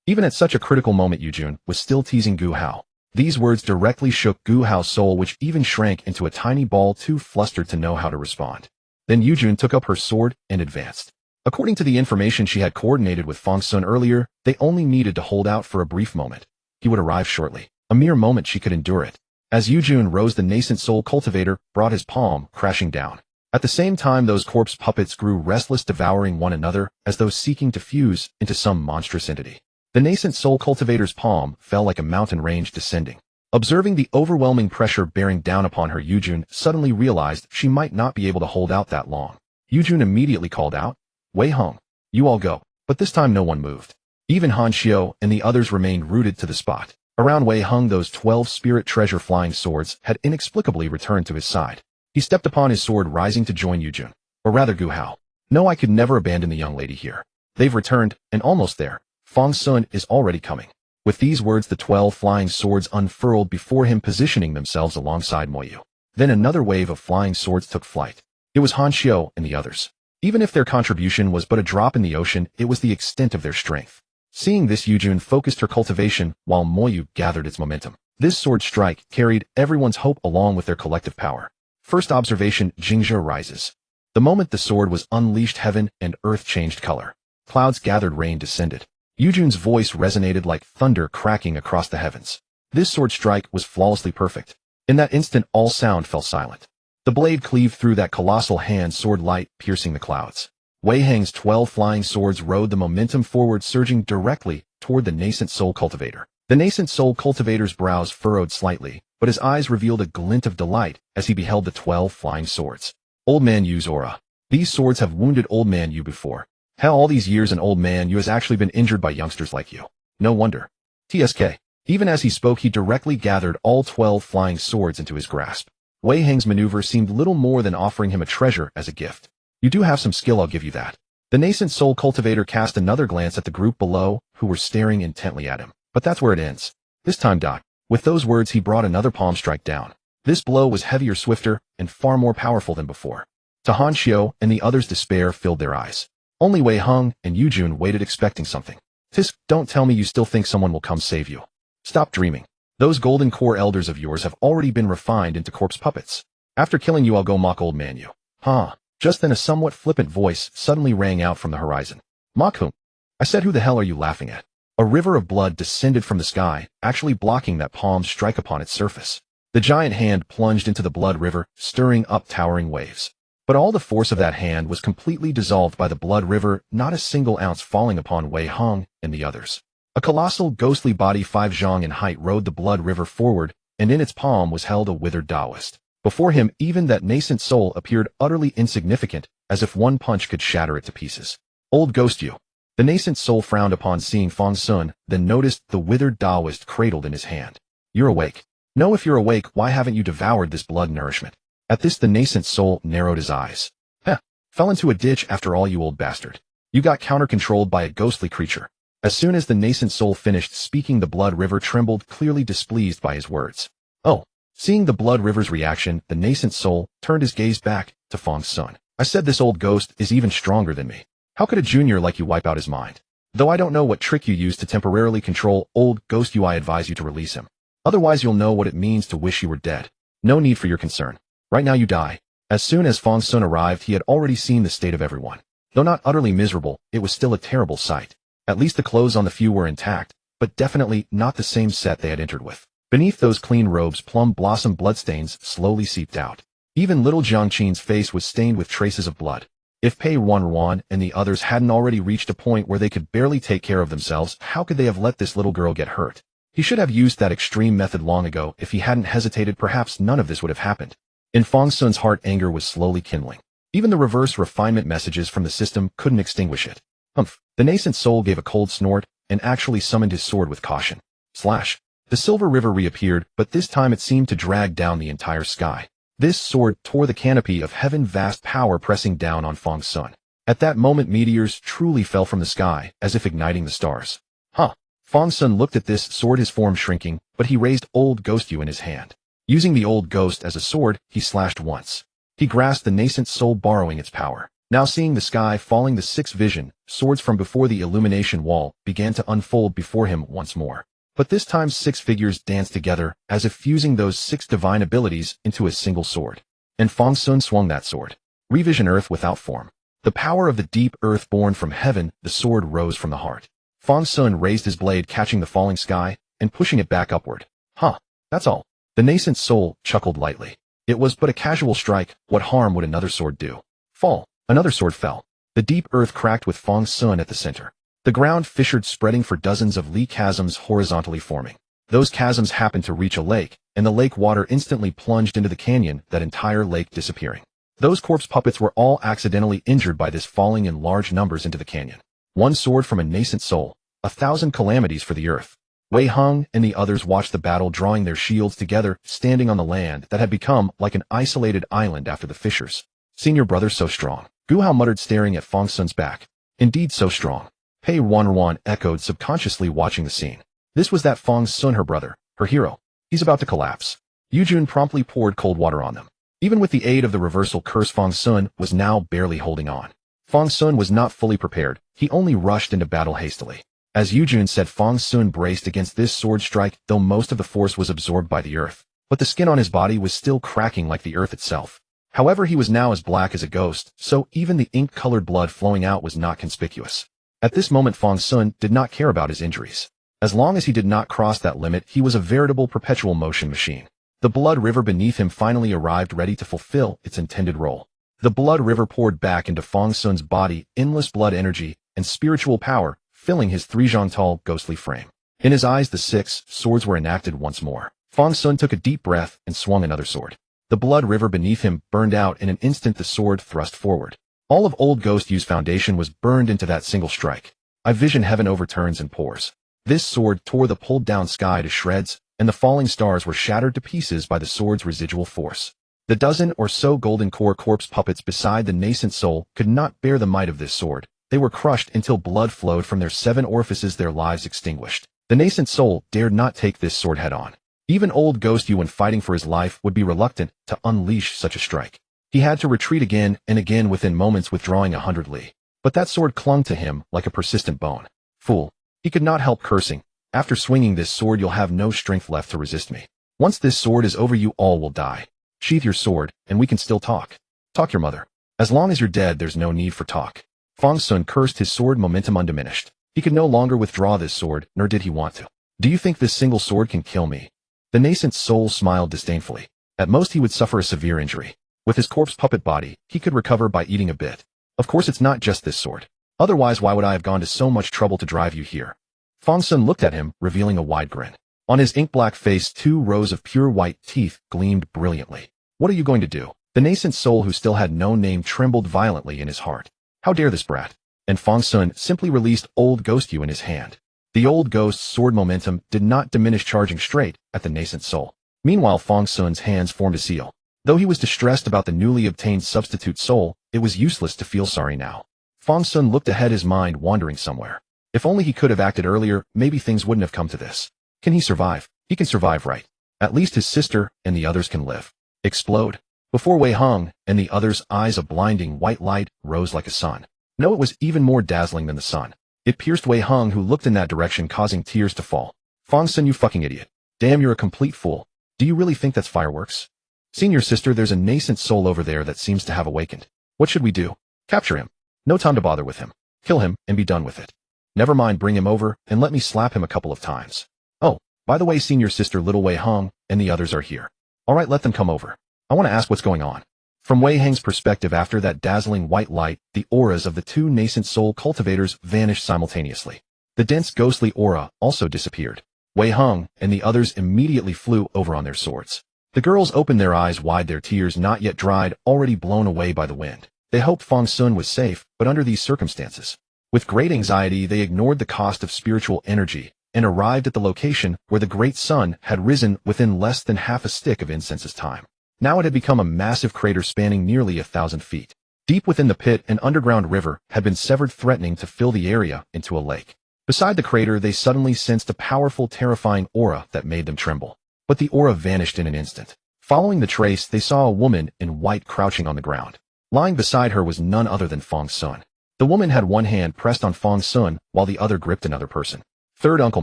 A: Even at such a critical moment, Yujun was still teasing Gu Hao. These words directly shook Gu Hao's soul, which even shrank into a tiny ball, too flustered to know how to respond. Then Yujun took up her sword and advanced. According to the information she had coordinated with Fang Xun earlier, they only needed to hold out for a brief moment. He would arrive shortly. A mere moment, she could endure it. As Yujun rose, the nascent soul cultivator brought his palm crashing down. At the same time, those corpse puppets grew restless, devouring one another as though seeking to fuse into some monstrous entity. The nascent soul cultivator's palm fell like a mountain range descending. Observing the overwhelming pressure bearing down upon her, Yujun suddenly realized she might not be able to hold out that long. Yujun immediately called out, Wei Hung, you all go. But this time no one moved. Even Han Xiao and the others remained rooted to the spot. Around Wei Hung, those 12 spirit treasure flying swords had inexplicably returned to his side. He stepped upon his sword, rising to join Yujun. Or rather, Gu Hao. No, I could never abandon the young lady here. They've returned, and almost there. Fang Xun is already coming. With these words, the 12 flying swords unfurled before him, positioning themselves alongside Mo Yu. Then another wave of flying swords took flight. It was Han Xiao and the others. Even if their contribution was but a drop in the ocean, it was the extent of their strength. Seeing this, Yujun focused her cultivation while Mo Yu gathered its momentum. This sword strike carried everyone's hope along with their collective power. First observation, Jingzhe rises. The moment the sword was unleashed, heaven and earth changed color. Clouds gathered, rain descended. Yujun's voice resonated like thunder cracking across the heavens. This sword strike was flawlessly perfect. In that instant, all sound fell silent. The blade cleaved through that colossal hand, sword light piercing the clouds. Wei Hang's 12 flying swords rode the momentum forward, surging directly toward the nascent soul cultivator. The nascent soul cultivator's brows furrowed slightly, but his eyes revealed a glint of delight as he beheld the 12 flying swords. Old Man Yu's aura. These swords have wounded Old Man Yu before. Hell, all these years and Old Man Yu has actually been injured by youngsters like you. No wonder. TSK. Even as he spoke, he directly gathered all 12 flying swords into his grasp. Wei Hang's maneuver seemed little more than offering him a treasure as a gift. You do have some skill, I'll give you that. The nascent soul cultivator cast another glance at the group below, who were staring intently at him. But that's where it ends. This time, Doc. With those words, he brought another palm strike down. This blow was heavier, swifter, and far more powerful than before. To Han Xiu and the others, despair filled their eyes. Only Wei Hung and Yujun waited, expecting something. Tisk, don't tell me you still think someone will come save you. Stop dreaming. Those golden core elders of yours have already been refined into corpse puppets. After killing you, I'll go mock Old Man Yu. Huh. Just then a somewhat flippant voice suddenly rang out from the horizon. Mock whom? I said, who the hell are you laughing at? A river of blood descended from the sky, actually blocking that palm strike upon its surface. The giant hand plunged into the blood river, stirring up towering waves. But all the force of that hand was completely dissolved by the blood river, not a single ounce falling upon Wei Hung and the others. A colossal, ghostly body 5 zhang in height rode the blood river forward, and in its palm was held a withered Taoist. Before him, even that nascent soul appeared utterly insignificant, as if one punch could shatter it to pieces. Old Ghost Yu. The nascent soul frowned upon seeing Fang Xun, then noticed the withered Taoist cradled in his hand. You're awake. No, if you're awake, why haven't you devoured this blood nourishment? At this, the nascent soul narrowed his eyes. Heh, fell into a ditch after all, you old bastard. You got counter-controlled by a ghostly creature. As soon as the nascent soul finished speaking, the blood river trembled, clearly displeased by his words. Oh. Seeing the blood river's reaction, the nascent soul turned his gaze back to Fang Xun. I said this old ghost is even stronger than me. How could a junior like you wipe out his mind? Though I don't know what trick you used to temporarily control Old Ghost Yu, I advise you to release him. Otherwise you'll know what it means to wish you were dead. No need for your concern. Right now you die. As soon as Fang Xun arrived, he had already seen the state of everyone. Though not utterly miserable, it was still a terrible sight. At least the clothes on the few were intact, but definitely not the same set they had entered with. Beneath those clean robes, plum blossom bloodstains slowly seeped out. Even little Jiang Qin's face was stained with traces of blood. If Pei Ruanruan and the others hadn't already reached a point where they could barely take care of themselves, how could they have let this little girl get hurt? He should have used that extreme method long ago. If he hadn't hesitated, perhaps none of this would have happened. In Fang Xun's heart, anger was slowly kindling. Even the reverse refinement messages from the system couldn't extinguish it. Humph. The nascent soul gave a cold snort and actually summoned his sword with caution. Slash. The silver river reappeared, but this time it seemed to drag down the entire sky. This sword tore the canopy of heaven, vast power pressing down on Fang Xun. At that moment, meteors truly fell from the sky, as if igniting the stars. Huh. Fang Xun looked at this sword, his form shrinking, but he raised Old Ghost Yu in his hand. Using the old ghost as a sword, he slashed once. He grasped the nascent soul, borrowing its power. Now seeing the sky falling, the sixth vision, swords from before the illumination wall, began to unfold before him once more. But this time 6 figures danced together, as if fusing those 6 divine abilities into a single sword. And Fang Xun swung that sword. Revision earth without form. The power of the deep earth born from heaven, the sword rose from the heart. Fang Xun raised his blade, catching the falling sky, and pushing it back upward. Huh, that's all. The nascent soul chuckled lightly. It was but a casual strike, what harm would another sword do? Fall. Another sword fell. The deep earth cracked with Fang Xun at the center. The ground fissured, spreading for dozens of li chasms horizontally forming. Those chasms happened to reach a lake, and the lake water instantly plunged into the canyon, that entire lake disappearing. Those corpse puppets were all accidentally injured by this falling in large numbers into the canyon. One sword from a nascent soul, 1,000 calamities for the earth. Wei Hung and the others watched the battle, drawing their shields together, standing on the land that had become like an isolated island after the fissures. Senior brother so strong. Gu Hao muttered, staring at Fang Xun's back. Indeed so strong. Pei Ruanruan echoed, subconsciously watching the scene. This was that Fang Xun, her brother, her hero. He's about to collapse. Yujun promptly poured cold water on them. Even with the aid of the reversal curse, Fang Xun was now barely holding on. Fang Xun was not fully prepared. He only rushed into battle hastily. As Yujun said, Fang Xun braced against this sword strike, though most of the force was absorbed by the earth. but the skin on his body was still cracking like the earth itself. However, he was now as black as a ghost, so even the ink-colored blood flowing out was not conspicuous. At this moment, Fang Xun did not care about his injuries. As long as he did not cross that limit, he was a veritable perpetual motion machine. The blood river beneath him finally arrived, ready to fulfill its intended role. The blood river poured back into Fang Xun's body, endless blood energy and spiritual power, filling his 3-zhang-tall ghostly frame. In his eyes, the 6 swords were enacted once more. Fang Xun took a deep breath and swung another sword. The blood river beneath him burned out in an instant. The sword thrust forward. All of Old Ghost Yu's foundation was burned into that single strike. I vision heaven overturns and pours. This sword tore the pulled-down sky to shreds, and the falling stars were shattered to pieces by the sword's residual force. The dozen or so golden core corpse puppets beside the nascent soul could not bear the might of this sword. They were crushed until blood flowed from their 7 orifices, their lives extinguished. The nascent soul dared not take this sword head-on. Even Old Ghost Yu, when fighting for his life, would be reluctant to unleash such a strike. He had to retreat again and again, within moments withdrawing 100 li. But that sword clung to him like a persistent bone. Fool. He could not help cursing. After swinging this sword, you'll have no strength left to resist me. Once this sword is over, you all will die. Sheath your sword, and we can still talk. Talk your mother. As long as you're dead, there's no need for talk. Fang Xun cursed, his sword momentum undiminished. He could no longer withdraw this sword, nor did he want to. Do you think this single sword can kill me? The nascent soul smiled disdainfully. At most, he would suffer a severe injury. With his corpse puppet body, he could recover by eating a bit. Of course, it's not just this sword. Otherwise, why would I have gone to so much trouble to drive you here? Fang Xun looked at him, revealing a wide grin. On his ink-black face, 2 rows of pure white teeth gleamed brilliantly. What are you going to do? The nascent soul, who still had no name, trembled violently in his heart. How dare this brat? And Fang Xun simply released Old Ghost Yu in his hand. The Old Ghost's sword momentum did not diminish, charging straight at the nascent soul. Meanwhile, Fang Xun's hands formed a seal. Though he was distressed about the newly obtained substitute soul, it was useless to feel sorry now. Fang Xun looked ahead, his mind wandering somewhere. If only he could have acted earlier, maybe things wouldn't have come to this. Can he survive? He can survive, right? At least his sister and the others can live. Explode. Before Wei Hong and the others' eyes, a blinding white light rose like a sun. No, it was even more dazzling than the sun. It pierced Wei Hong, who looked in that direction, causing tears to fall. Fang Xun, you fucking idiot. Damn, you're a complete fool. Do you really think that's fireworks? Senior sister, there's a nascent soul over there that seems to have awakened. What should we do? Capture him. No time to bother with him. Kill him and be done with it. Never mind, bring him over and let me slap him a couple of times. Oh, by the way, senior sister, little Wei Hong and the others are here. Alright, let them come over. I want to ask what's going on. From Wei Hang's perspective, after that dazzling white light, the auras of the 2 nascent soul cultivators vanished simultaneously. The dense ghostly aura also disappeared. Wei Hong and the others immediately flew over on their swords. The girls opened their eyes wide, their tears not yet dried, already blown away by the wind. They hoped Fang Xun was safe, but under these circumstances, with great anxiety, they ignored the cost of spiritual energy and arrived at the location where the great sun had risen within less than half a stick of incense's time. Now it had become a massive crater spanning nearly 1,000 feet. Deep within the pit, an underground river had been severed, threatening to fill the area into a lake. Beside the crater, they suddenly sensed a powerful, terrifying aura that made them tremble. But the aura vanished in an instant. Following the trace, they saw a woman in white crouching on the ground. Lying beside her was none other than Fang Xun. The woman had one hand pressed on Fang Xun while the other gripped another person. Third Uncle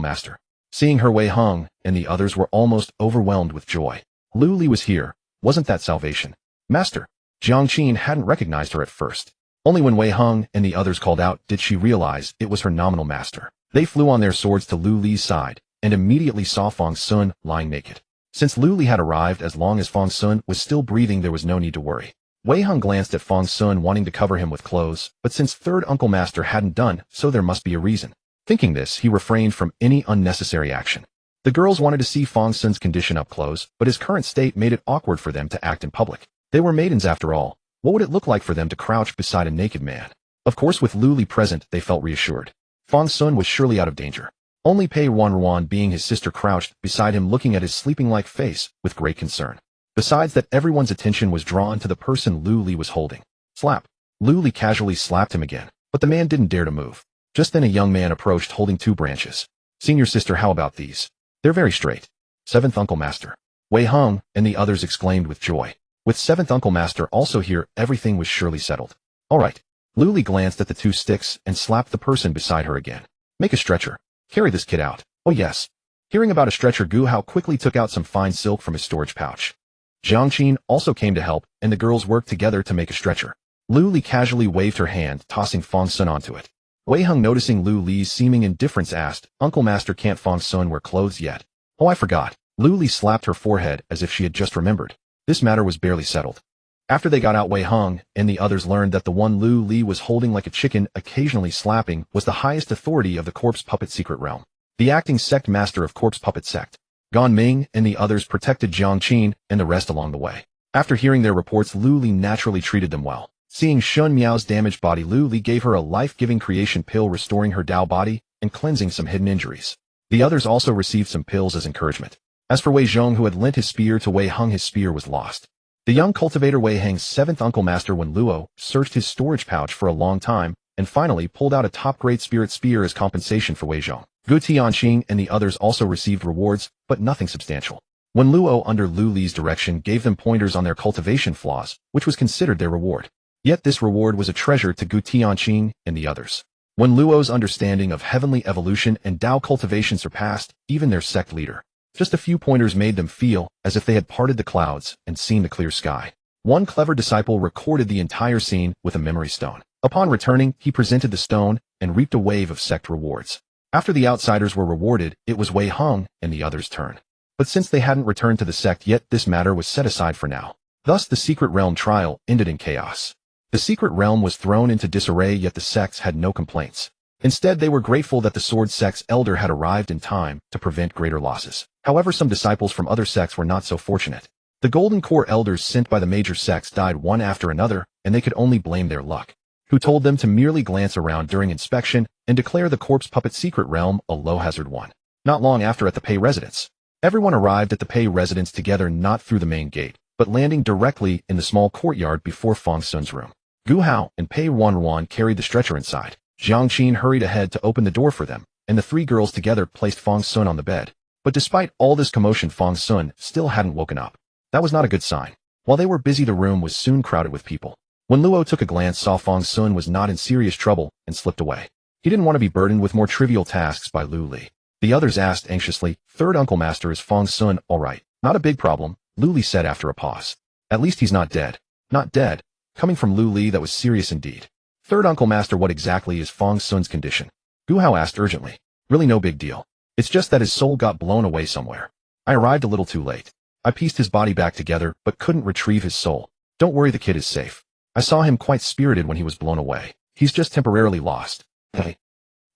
A: Master. Seeing her, Wei Hong and the others were almost overwhelmed with joy. Lu Li was here. Wasn't that salvation? Master. Jiang Qin hadn't recognized her at first. Only when Wei Hong and the others called out did she realize it was her nominal master. They flew on their swords to Lu Li's side and immediately saw Fang Xun lying naked. Since Lu Li had arrived, as long as Fang Xun was still breathing, there was no need to worry. Wei Hong glanced at Fang Xun, wanting to cover him with clothes, but since Third Uncle Master hadn't done so, there must be a reason. Thinking this, he refrained from any unnecessary action. The girls wanted to see Fang Xun's condition up close, but his current state made it awkward for them to act in public. They were maidens after all. What would it look like for them to crouch beside a naked man? Of course, with Lu Li present, they felt reassured. Fang Xun was surely out of danger. Only Pei Ruanruan, being his sister, crouched beside him, looking at his sleeping-like face with great concern. Besides that, everyone's attention was drawn to the person Lu Li was holding. Slap. Lu Li casually slapped him again, but the man didn't dare to move. Just then a young man approached, holding 2 branches. Senior sister, how about these? They're very straight. 7th Uncle Master. Wei Hong and the others exclaimed with joy. With 7th Uncle Master also here, everything was surely settled. All right. Lu Li glanced at the 2 sticks and slapped the person beside her again. Make a stretcher. Carry this kid out. Oh yes. Hearing about a stretcher, Gu Hao quickly took out some fine silk from his storage pouch. Jiang Qin also came to help, and the girls worked together to make a stretcher. Lu Li casually waved her hand, tossing Fang Xun onto it. Wei Heng, noticing Lu Li's seeming indifference, asked, "Uncle Master, can't Fang Xun wear clothes yet?" "Oh, I forgot." Lu Li slapped her forehead as if she had just remembered. This matter was barely settled. After they got out, Wei Heng and the others learned that the one Lu Li was holding like a chicken, occasionally slapping, was the highest authority of the corpse puppet secret realm. The acting sect master of corpse puppet sect. Gan Ming and the others protected Jiang Qin and the rest along the way. After hearing their reports, Lu Li naturally treated them well. Seeing Shun Miao's damaged body, Lu Li gave her a life-giving creation pill, restoring her Dao body and cleansing some hidden injuries. The others also received some pills as encouragement. As for Wei Zhong, who had lent his spear to Wei Heng, his spear was lost. The young cultivator Wei Heng's seventh uncle master Wen Luo searched his storage pouch for a long time and finally pulled out a top-grade spirit spear as compensation for Wei Zhong. Gu Tianqing and the others also received rewards, but nothing substantial. Wen Luo, under Lu Li's direction, gave them pointers on their cultivation flaws, which was considered their reward. Yet this reward was a treasure to Gu Tianqing and the others. Wen Luo's understanding of heavenly evolution and Dao cultivation surpassed even their sect leader. Just a few pointers made them feel as if they had parted the clouds and seen the clear sky. One clever disciple recorded the entire scene with a memory stone. Upon returning, he presented the stone and reaped a wave of sect rewards. After the outsiders were rewarded, it was Wei Heng and the others' turn. But since they hadn't returned to the sect yet, this matter was set aside for now. Thus the secret realm trial ended in chaos. The secret realm was thrown into disarray, yet the sects had no complaints. Instead, they were grateful that the Sword Sect's elder had arrived in time to prevent greater losses. However, some disciples from other sects were not so fortunate. The Golden Core elders sent by the major sects died one after another, and they could only blame their luck. Who told them to merely glance around during inspection and declare the corpse puppet secret realm a low-hazard one. Not long after, at the Pei residence, everyone arrived at the Pei residence together, not through the main gate, but landing directly in the small courtyard before Fang Xun's room. Gu Hao and Pei Ruanruan carried the stretcher inside. Jiang Qin hurried ahead to open the door for them, and the three girls together placed Fang Xun on the bed. But despite all this commotion, Fang Xun still hadn't woken up. That was not a good sign. While they were busy, the room was soon crowded with people. When Luo took a glance, saw Fang Xun was not in serious trouble, and slipped away. He didn't want to be burdened with more trivial tasks by Lu Li. The others asked anxiously, "Third Uncle Master, is Fang Xun all right?" "Not a big problem," Lu Li said after a pause. "At least he's not dead." "Not dead?" Coming from Lu Li, that was serious indeed. "Third Uncle Master, what exactly is Fang Xun's condition?" Gu Hao asked urgently. "Really no big deal. It's just that his soul got blown away somewhere. I arrived a little too late. I pieced his body back together, but couldn't retrieve his soul. Don't worry, the kid is safe. I saw him quite spirited when he was blown away. He's just temporarily lost." Hey.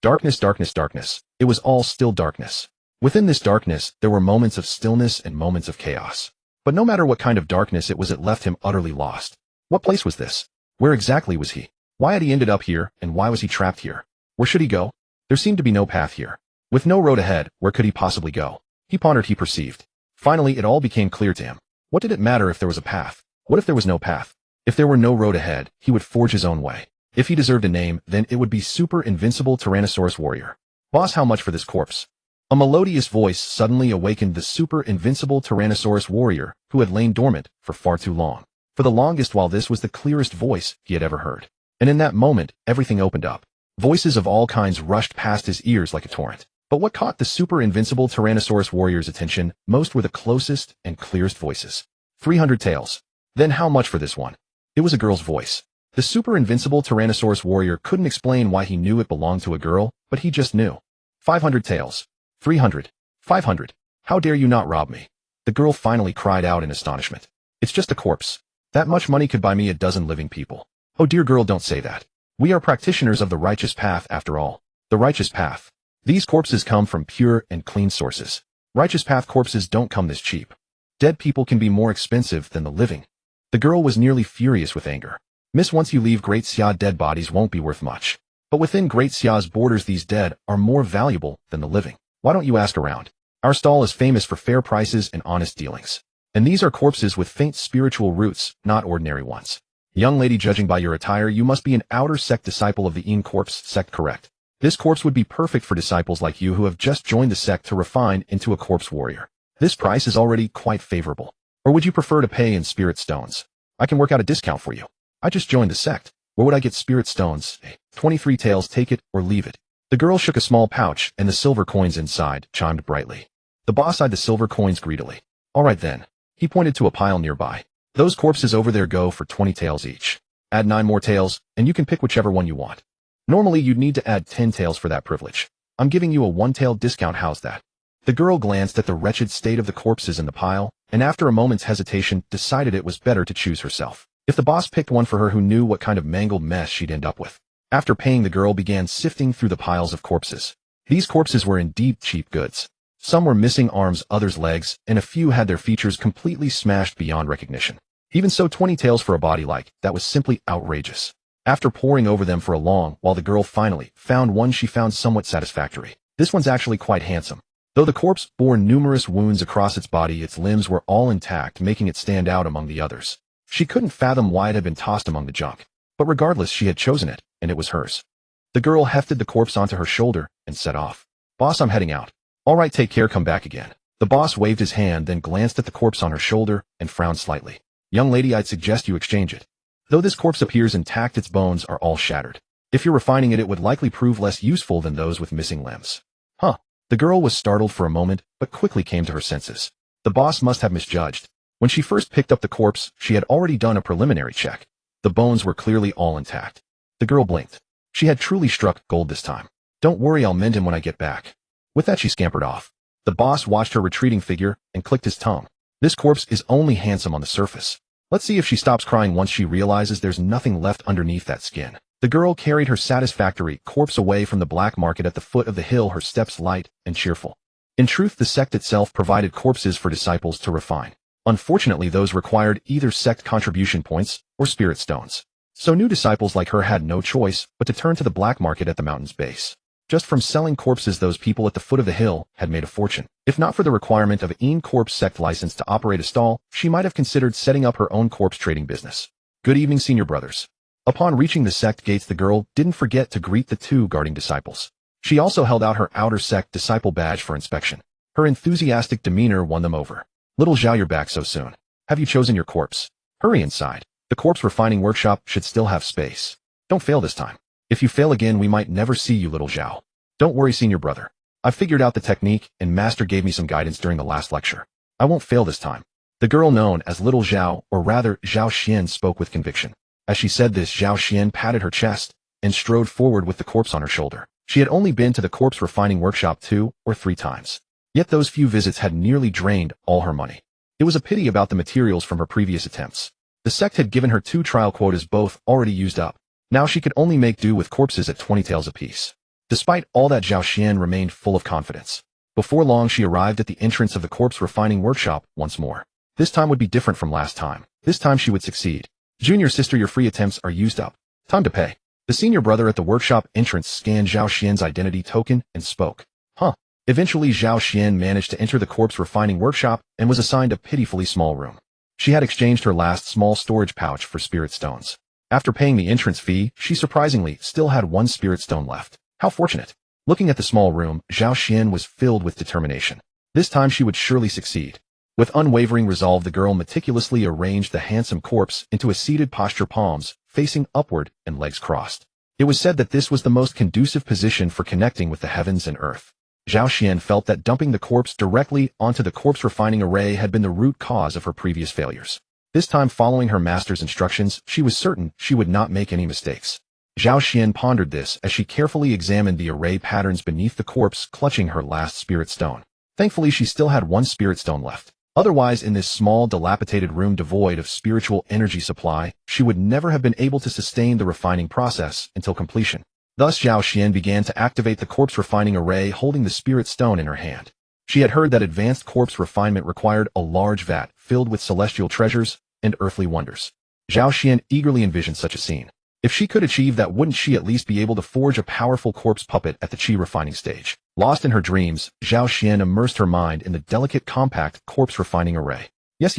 A: Darkness, darkness, darkness. It was all still darkness. Within this darkness, there were moments of stillness and moments of chaos. But no matter what kind of darkness it was, it left him utterly lost. What place was this? Where exactly was he? Why had he ended up here, and why was he trapped here? Where should he go? There seemed to be no path here. With no road ahead, where could he possibly go? He pondered, he perceived. Finally, it all became clear to him. What did it matter if there was a path? What if there was no path? If there were no road ahead, he would forge his own way. If he deserved a name, then it would be Super Invincible Tyrannosaurus Warrior. "Boss, how much for this corpse?" A melodious voice suddenly awakened the Super Invincible Tyrannosaurus Warrior, who had lain dormant for far too long. For the longest while, this was the clearest voice he had ever heard. And in that moment, everything opened up. Voices of all kinds rushed past his ears like a torrent. But what caught the Super Invincible Tyrannosaurus Warrior's attention most were the closest and clearest voices. 300 taels. Then how much for this one? It was a girl's voice. The Super Invincible Tyrannosaurus Warrior couldn't explain why he knew it belonged to a girl, but he just knew. 500 taels. 300. 500. How dare you not rob me? The girl finally cried out in astonishment. It's just a corpse. That much money could buy me a dozen living people. Oh dear girl, don't say that. We are practitioners of the righteous path after all. The righteous path. These corpses come from pure and clean sources. Righteous path corpses don't come this cheap. Dead people can be more expensive than the living. The girl was nearly furious with anger. Miss, once you leave Great Xia, dead bodies won't be worth much. But within Great Xia's borders, these dead are more valuable than the living. Why don't you ask around? Our stall is famous for fair prices and honest dealings. And these are corpses with faint spiritual roots, not ordinary ones. Young lady, judging by your attire, you must be an outer sect disciple of the In Corpse sect, correct? This corpse would be perfect for disciples like you who have just joined the sect to refine into a corpse warrior. This price is already quite favorable. Or would you prefer to pay in spirit stones? I can work out a discount for you. I just joined the sect. Where would I get spirit stones? 23 taels, take it or leave it. The girl shook a small pouch, and the silver coins inside chimed brightly. The boss eyed the silver coins greedily. All right then. He pointed to a pile nearby. Those corpses over there go for 20 taels each. Add 9 more taels, and you can pick whichever one you want. Normally you'd need to add 10 taels for that privilege. I'm giving you a 1-tael discount, how's that? The girl glanced at the wretched state of the corpses in the pile, and after a moment's hesitation decided it was better to choose herself. If the boss picked one for her, who knew what kind of mangled mess she'd end up with? After paying, the girl began sifting through the piles of corpses. These corpses were indeed cheap goods. Some were missing arms, others legs, and a few had their features completely smashed beyond recognition. Even so, 20 taels for a body like that was simply outrageous. After poring over them for a long while, the girl finally found one she found somewhat satisfactory. This one's actually quite handsome. Though the corpse bore numerous wounds across its body, its limbs were all intact, making it stand out among the others. She couldn't fathom why it had been tossed among the junk. But regardless, she had chosen it, and it was hers. The girl hefted the corpse onto her shoulder and set off. Boss, I'm heading out. All right, take care, come back again. The boss waved his hand, then glanced at the corpse on her shoulder and frowned slightly. Young lady, I'd suggest you exchange it. Though this corpse appears intact, its bones are all shattered. If you're refining it, it would likely prove less useful than those with missing limbs. Huh. The girl was startled for a moment, but quickly came to her senses. The boss must have misjudged. When she first picked up the corpse, she had already done a preliminary check. The bones were clearly all intact. The girl blinked. She had truly struck gold this time. Don't worry, I'll mend him when I get back. With that, she scampered off. The boss watched her retreating figure and clicked his tongue. This corpse is only handsome on the surface. Let's see if she stops crying once she realizes there's nothing left underneath that skin. The girl carried her satisfactory corpse away from the black market at the foot of the hill, her steps light and cheerful. In truth, the sect itself provided corpses for disciples to refine. Unfortunately, those required either sect contribution points or spirit stones. So new disciples like her had no choice but to turn to the black market at the mountain's base. Just from selling corpses, those people at the foot of the hill had made a fortune. If not for the requirement of an corpse sect license to operate a stall, she might have considered setting up her own corpse trading business. Good evening, senior brothers. Upon reaching the sect gates, the girl didn't forget to greet the 2 guarding disciples. She also held out her outer sect disciple badge for inspection. Her enthusiastic demeanor won them over. Little Zhao, you're back so soon. Have you chosen your corpse? Hurry inside. The corpse refining workshop should still have space. Don't fail this time. If you fail again, we might never see you, little Zhao. Don't worry, senior brother. I figured out the technique, and master gave me some guidance during the last lecture. I won't fail this time. The girl known as Little Zhao, or rather Zhao Xian, spoke with conviction. As she said this, Zhao Xian patted her chest and strode forward with the corpse on her shoulder. She had only been to the corpse refining workshop 2 or 3 times. Yet those few visits had nearly drained all her money. It was a pity about the materials from her previous attempts. The sect had given her 2 trial quotas, both already used up. Now she could only make do with corpses at 20 taels apiece. Despite all that, Zhao Xian remained full of confidence. Before long, she arrived at the entrance of the corpse refining workshop once more. This time would be different from last time. This time she would succeed. Junior sister, your free attempts are used up. Time to pay. The senior brother at the workshop entrance scanned Zhao Xian's identity token and spoke. Huh. Eventually, Zhao Xian managed to enter the corpse refining workshop and was assigned a pitifully small room. She had exchanged her last small storage pouch for spirit stones. After paying the entrance fee, she surprisingly still had 1 spirit stone left. How fortunate. Looking at the small room, Zhao Xian was filled with determination. This time she would surely succeed. With unwavering resolve, the girl meticulously arranged the handsome corpse into a seated posture, palms facing upward and legs crossed. It was said that this was the most conducive position for connecting with the heavens and earth. Zhao Xian felt that dumping the corpse directly onto the corpse refining array had been the root cause of her previous failures. This time, following her master's instructions, she was certain she would not make any mistakes. Zhao Xian pondered this as she carefully examined the array patterns beneath the corpse, clutching her last spirit stone. Thankfully, she still had 1 spirit stone left. Otherwise, in this small, dilapidated room devoid of spiritual energy supply, she would never have been able to sustain the refining process until completion. Thus, Zhao Xian began to activate the corpse refining array, holding the spirit stone in her hand. She had heard that advanced corpse refinement required a large vat filled with celestial treasures and earthly wonders. Zhao Xian eagerly envisioned such a scene. If she could achieve that, wouldn't she at least be able to forge a powerful corpse puppet at the chi refining stage? Lost in her dreams, Zhao Xian immersed her mind in the delicate, compact corpse refining array. Yes.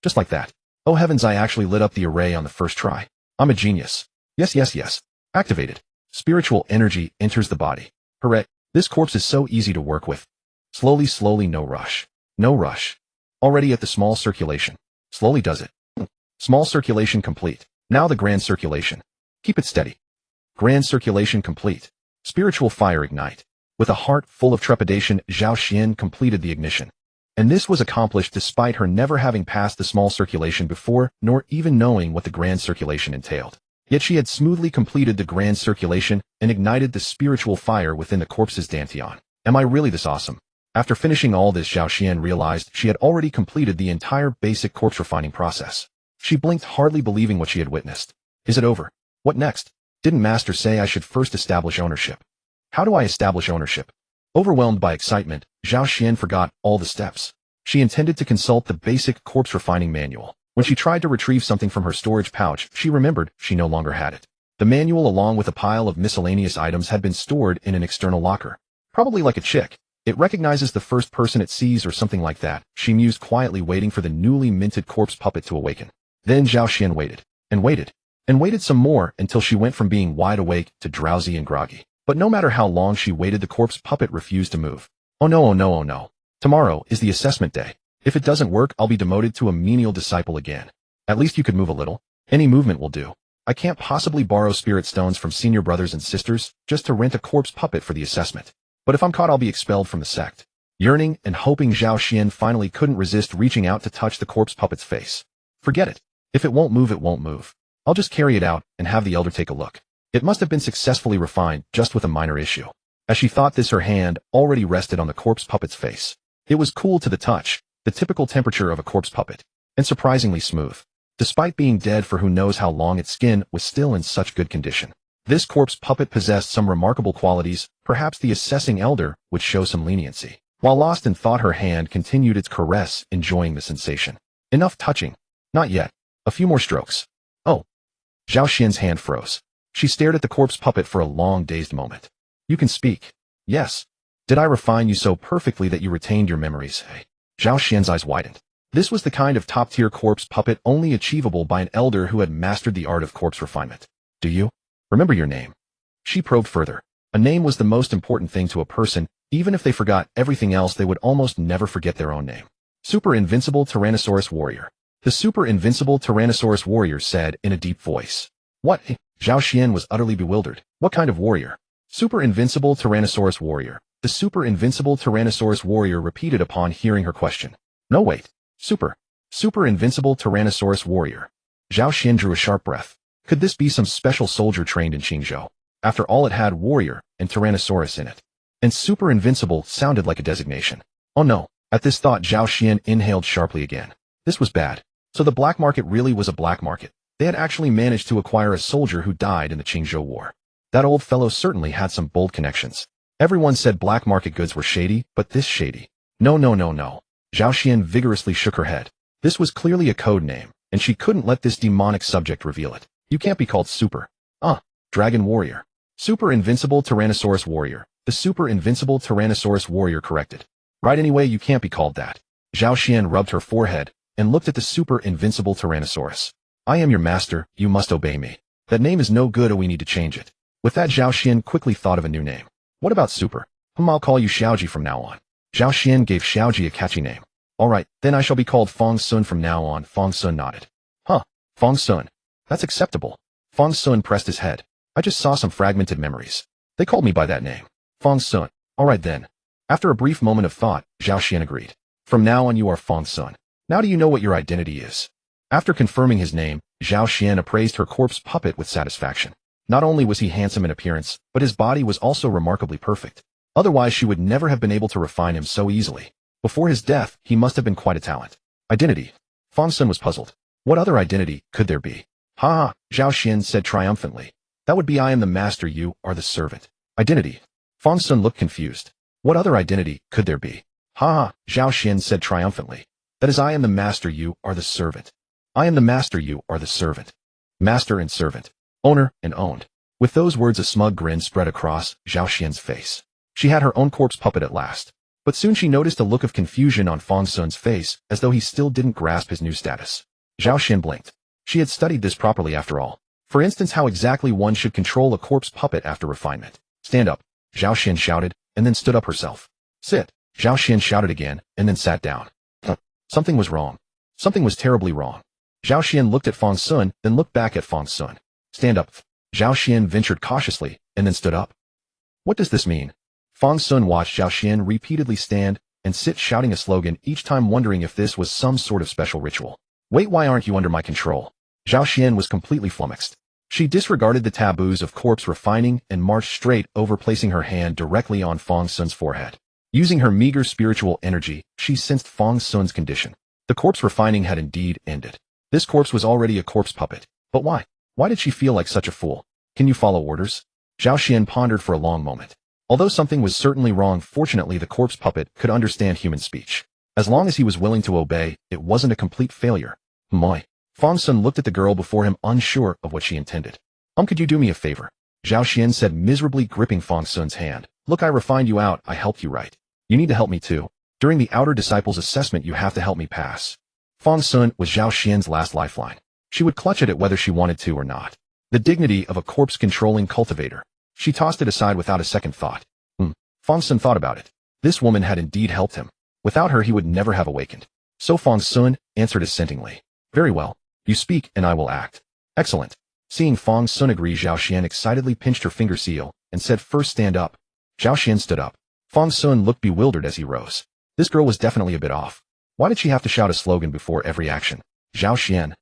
A: Just like that. Oh heavens, I actually lit up the array on the first try. I'm a genius. Yes. Activated. Spiritual energy enters the body. Hooray. This corpse is so easy to work with. Slowly, no rush. No rush. Already at the small circulation. Slowly does it. Small circulation complete. Now the grand circulation. Keep it steady. Grand circulation complete. Spiritual fire ignite. With a heart full of trepidation, Zhao Xian completed the ignition. And this was accomplished despite her never having passed the small circulation before, nor even knowing what the grand circulation entailed. Yet she had smoothly completed the grand circulation and ignited the spiritual fire within the corpse's dantian. Am I really this awesome? After finishing all this, Zhao Xian realized she had already completed the entire basic corpse refining process. She blinked, hardly believing what she had witnessed. Is it over? What next? Didn't Master say I should first establish ownership? How do I establish ownership? Overwhelmed by excitement, Zhao Xian forgot all the steps. She intended to consult the basic corpse refining manual. When she tried to retrieve something from her storage pouch, she remembered she no longer had it. The manual, along with a pile of miscellaneous items, had been stored in an external locker. Probably like a chick. It recognizes the first person it sees or something like that, she mused quietly, waiting for the newly minted corpse puppet to awaken. Then Zhao Xian waited, and waited, and waited some more until she went from being wide awake to drowsy and groggy. But no matter how long she waited, the corpse puppet refused to move. Oh no, oh no, oh no. Tomorrow is the assessment day. If it doesn't work, I'll be demoted to a menial disciple again. At least you could move a little. Any movement will do. I can't possibly borrow spirit stones from senior brothers and sisters just to rent a corpse puppet for the assessment. But if I'm caught, I'll be expelled from the sect. Yearning and hoping, Zhao Xian finally couldn't resist reaching out to touch the corpse puppet's face. Forget it. If it won't move, it won't move. I'll just carry it out and have the elder take a look. It must have been successfully refined, just with a minor issue. As she thought this, her hand already rested on the corpse puppet's face. It was cool to the touch, the typical temperature of a corpse puppet, and surprisingly smooth. Despite being dead for who knows how long, its skin was still in such good condition. This corpse puppet possessed some remarkable qualities. Perhaps the assessing elder would show some leniency. While lost in thought, her hand continued its caress, enjoying the sensation. Enough touching. Not yet. A few more strokes. Oh. Zhao Xian's hand froze. She stared at the corpse puppet for a long, dazed moment. You can speak. Yes. Did I refine you so perfectly that you retained your memories? Hey. Zhao Xian's eyes widened. This was the kind of top-tier corpse puppet only achievable by an elder who had mastered the art of corpse refinement. Do you remember your name? She probed further. A name was the most important thing to a person. Even if they forgot everything else, they would almost never forget their own name. Super Invincible Tyrannosaurus Warrior. The Super Invincible Tyrannosaurus Warrior said in a deep voice. What? Zhao Xian was utterly bewildered. What kind of warrior? Super Invincible Tyrannosaurus Warrior. The Super Invincible Tyrannosaurus Warrior repeated upon hearing her question. No, wait. Super Invincible Tyrannosaurus Warrior. Zhao Xian drew a sharp breath. Could this be some special soldier trained in Qingzhou? After all, it had warrior and Tyrannosaurus in it. And Super Invincible sounded like a designation. Oh no. At this thought, Zhao Xian inhaled sharply again. This was bad. So the black market really was a black market. They had actually managed to acquire a soldier who died in the Qingzhou War. That old fellow certainly had some bold connections. Everyone said black market goods were shady, but this shady. No, no, no, no. Zhao Xian vigorously shook her head. This was clearly a code name, and she couldn't let this demonic subject reveal it. You can't be called Super. Dragon Warrior. Super Invincible Tyrannosaurus Warrior. The Super Invincible Tyrannosaurus Warrior corrected. Right, anyway, you can't be called that. Zhao Xian rubbed her forehead and looked at the Super Invincible Tyrannosaurus. I am your master, you must obey me. That name is no good, or we need to change it. With that, Zhao Xian quickly thought of a new name. What about Super? I'll call you Xiaoji from now on. Zhao Xian gave Xiaoji a catchy name. Alright, then I shall be called Fang Xun from now on. Fang Xun nodded. Fang Xun. That's acceptable. Fang Xun pressed his head. I just saw some fragmented memories. They called me by that name. Fang Xun. Alright then. After a brief moment of thought, Zhao Xian agreed. From now on you are Fang Xun. Now do you know what your identity is? After confirming his name, Zhao Xian appraised her corpse puppet with satisfaction. Not only was he handsome in appearance, but his body was also remarkably perfect. Otherwise she would never have been able to refine him so easily. Before his death, he must have been quite a talent. Identity. Fang Xun was puzzled. What other identity could there be? Ha! Zhao Xian said triumphantly. That would be I am the master, you are the servant. Identity. Fang Xun looked confused. What other identity could there be? Ha! Zhao Xian said triumphantly. That is I am the master, you are the servant. I am the master, you are the servant. Master and servant. Owner and owned. With those words, a smug grin spread across Zhao Xian's face. She had her own corpse puppet at last. But soon she noticed a look of confusion on Fang Xun's face, as though he still didn't grasp his new status. Zhao Xian blinked. She had studied this properly after all. For instance, how exactly one should control a corpse puppet after refinement. Stand up, Zhao Xian shouted, and then stood up herself. Sit, Zhao Xian shouted again, and then sat down. Something was wrong. Something was terribly wrong. Zhao Xian looked at Fang Xun, then looked back at Fang Xun. Stand up. Zhao Xian ventured cautiously, and then stood up. What does this mean? Fang Xun watched Zhao Xian repeatedly stand and sit shouting a slogan, each time wondering if this was some sort of special ritual. Wait, why aren't you under my control? Zhao Xian was completely flummoxed. She disregarded the taboos of corpse refining and marched straight over, placing her hand directly on Fang Xun's forehead. Using her meager spiritual energy, she sensed Fang Xun's condition. The corpse refining had indeed ended. This corpse was already a corpse puppet. But why? Why did she feel like such a fool? Can you follow orders? Zhao Xian pondered for a long moment. Although something was certainly wrong, fortunately the corpse puppet could understand human speech. As long as he was willing to obey, it wasn't a complete failure. Moi. Fang Xun looked at the girl before him, unsure of what she intended. Could you do me a favor? Zhao Xian said, miserably gripping Fang Xun's hand. Look, I refined you out, I helped you right. You need to help me too. During the outer disciples assessment you have to help me pass. Fang Xun was Zhao Xian's last lifeline. She would clutch at it whether she wanted to or not. The dignity of a corpse-controlling cultivator. She tossed it aside without a second thought. Fang Xun thought about it. This woman had indeed helped him. Without her he would never have awakened. So Fang Xun answered assentingly. Very well. You speak and I will act. Excellent. Seeing Fang Xun agree, Zhao Xian excitedly pinched her finger seal and said, first stand up. Zhao Xian stood up. Fang Xun looked bewildered as he rose. This girl was definitely a bit off. Why did she have to shout a slogan before every action? Zhao Xian.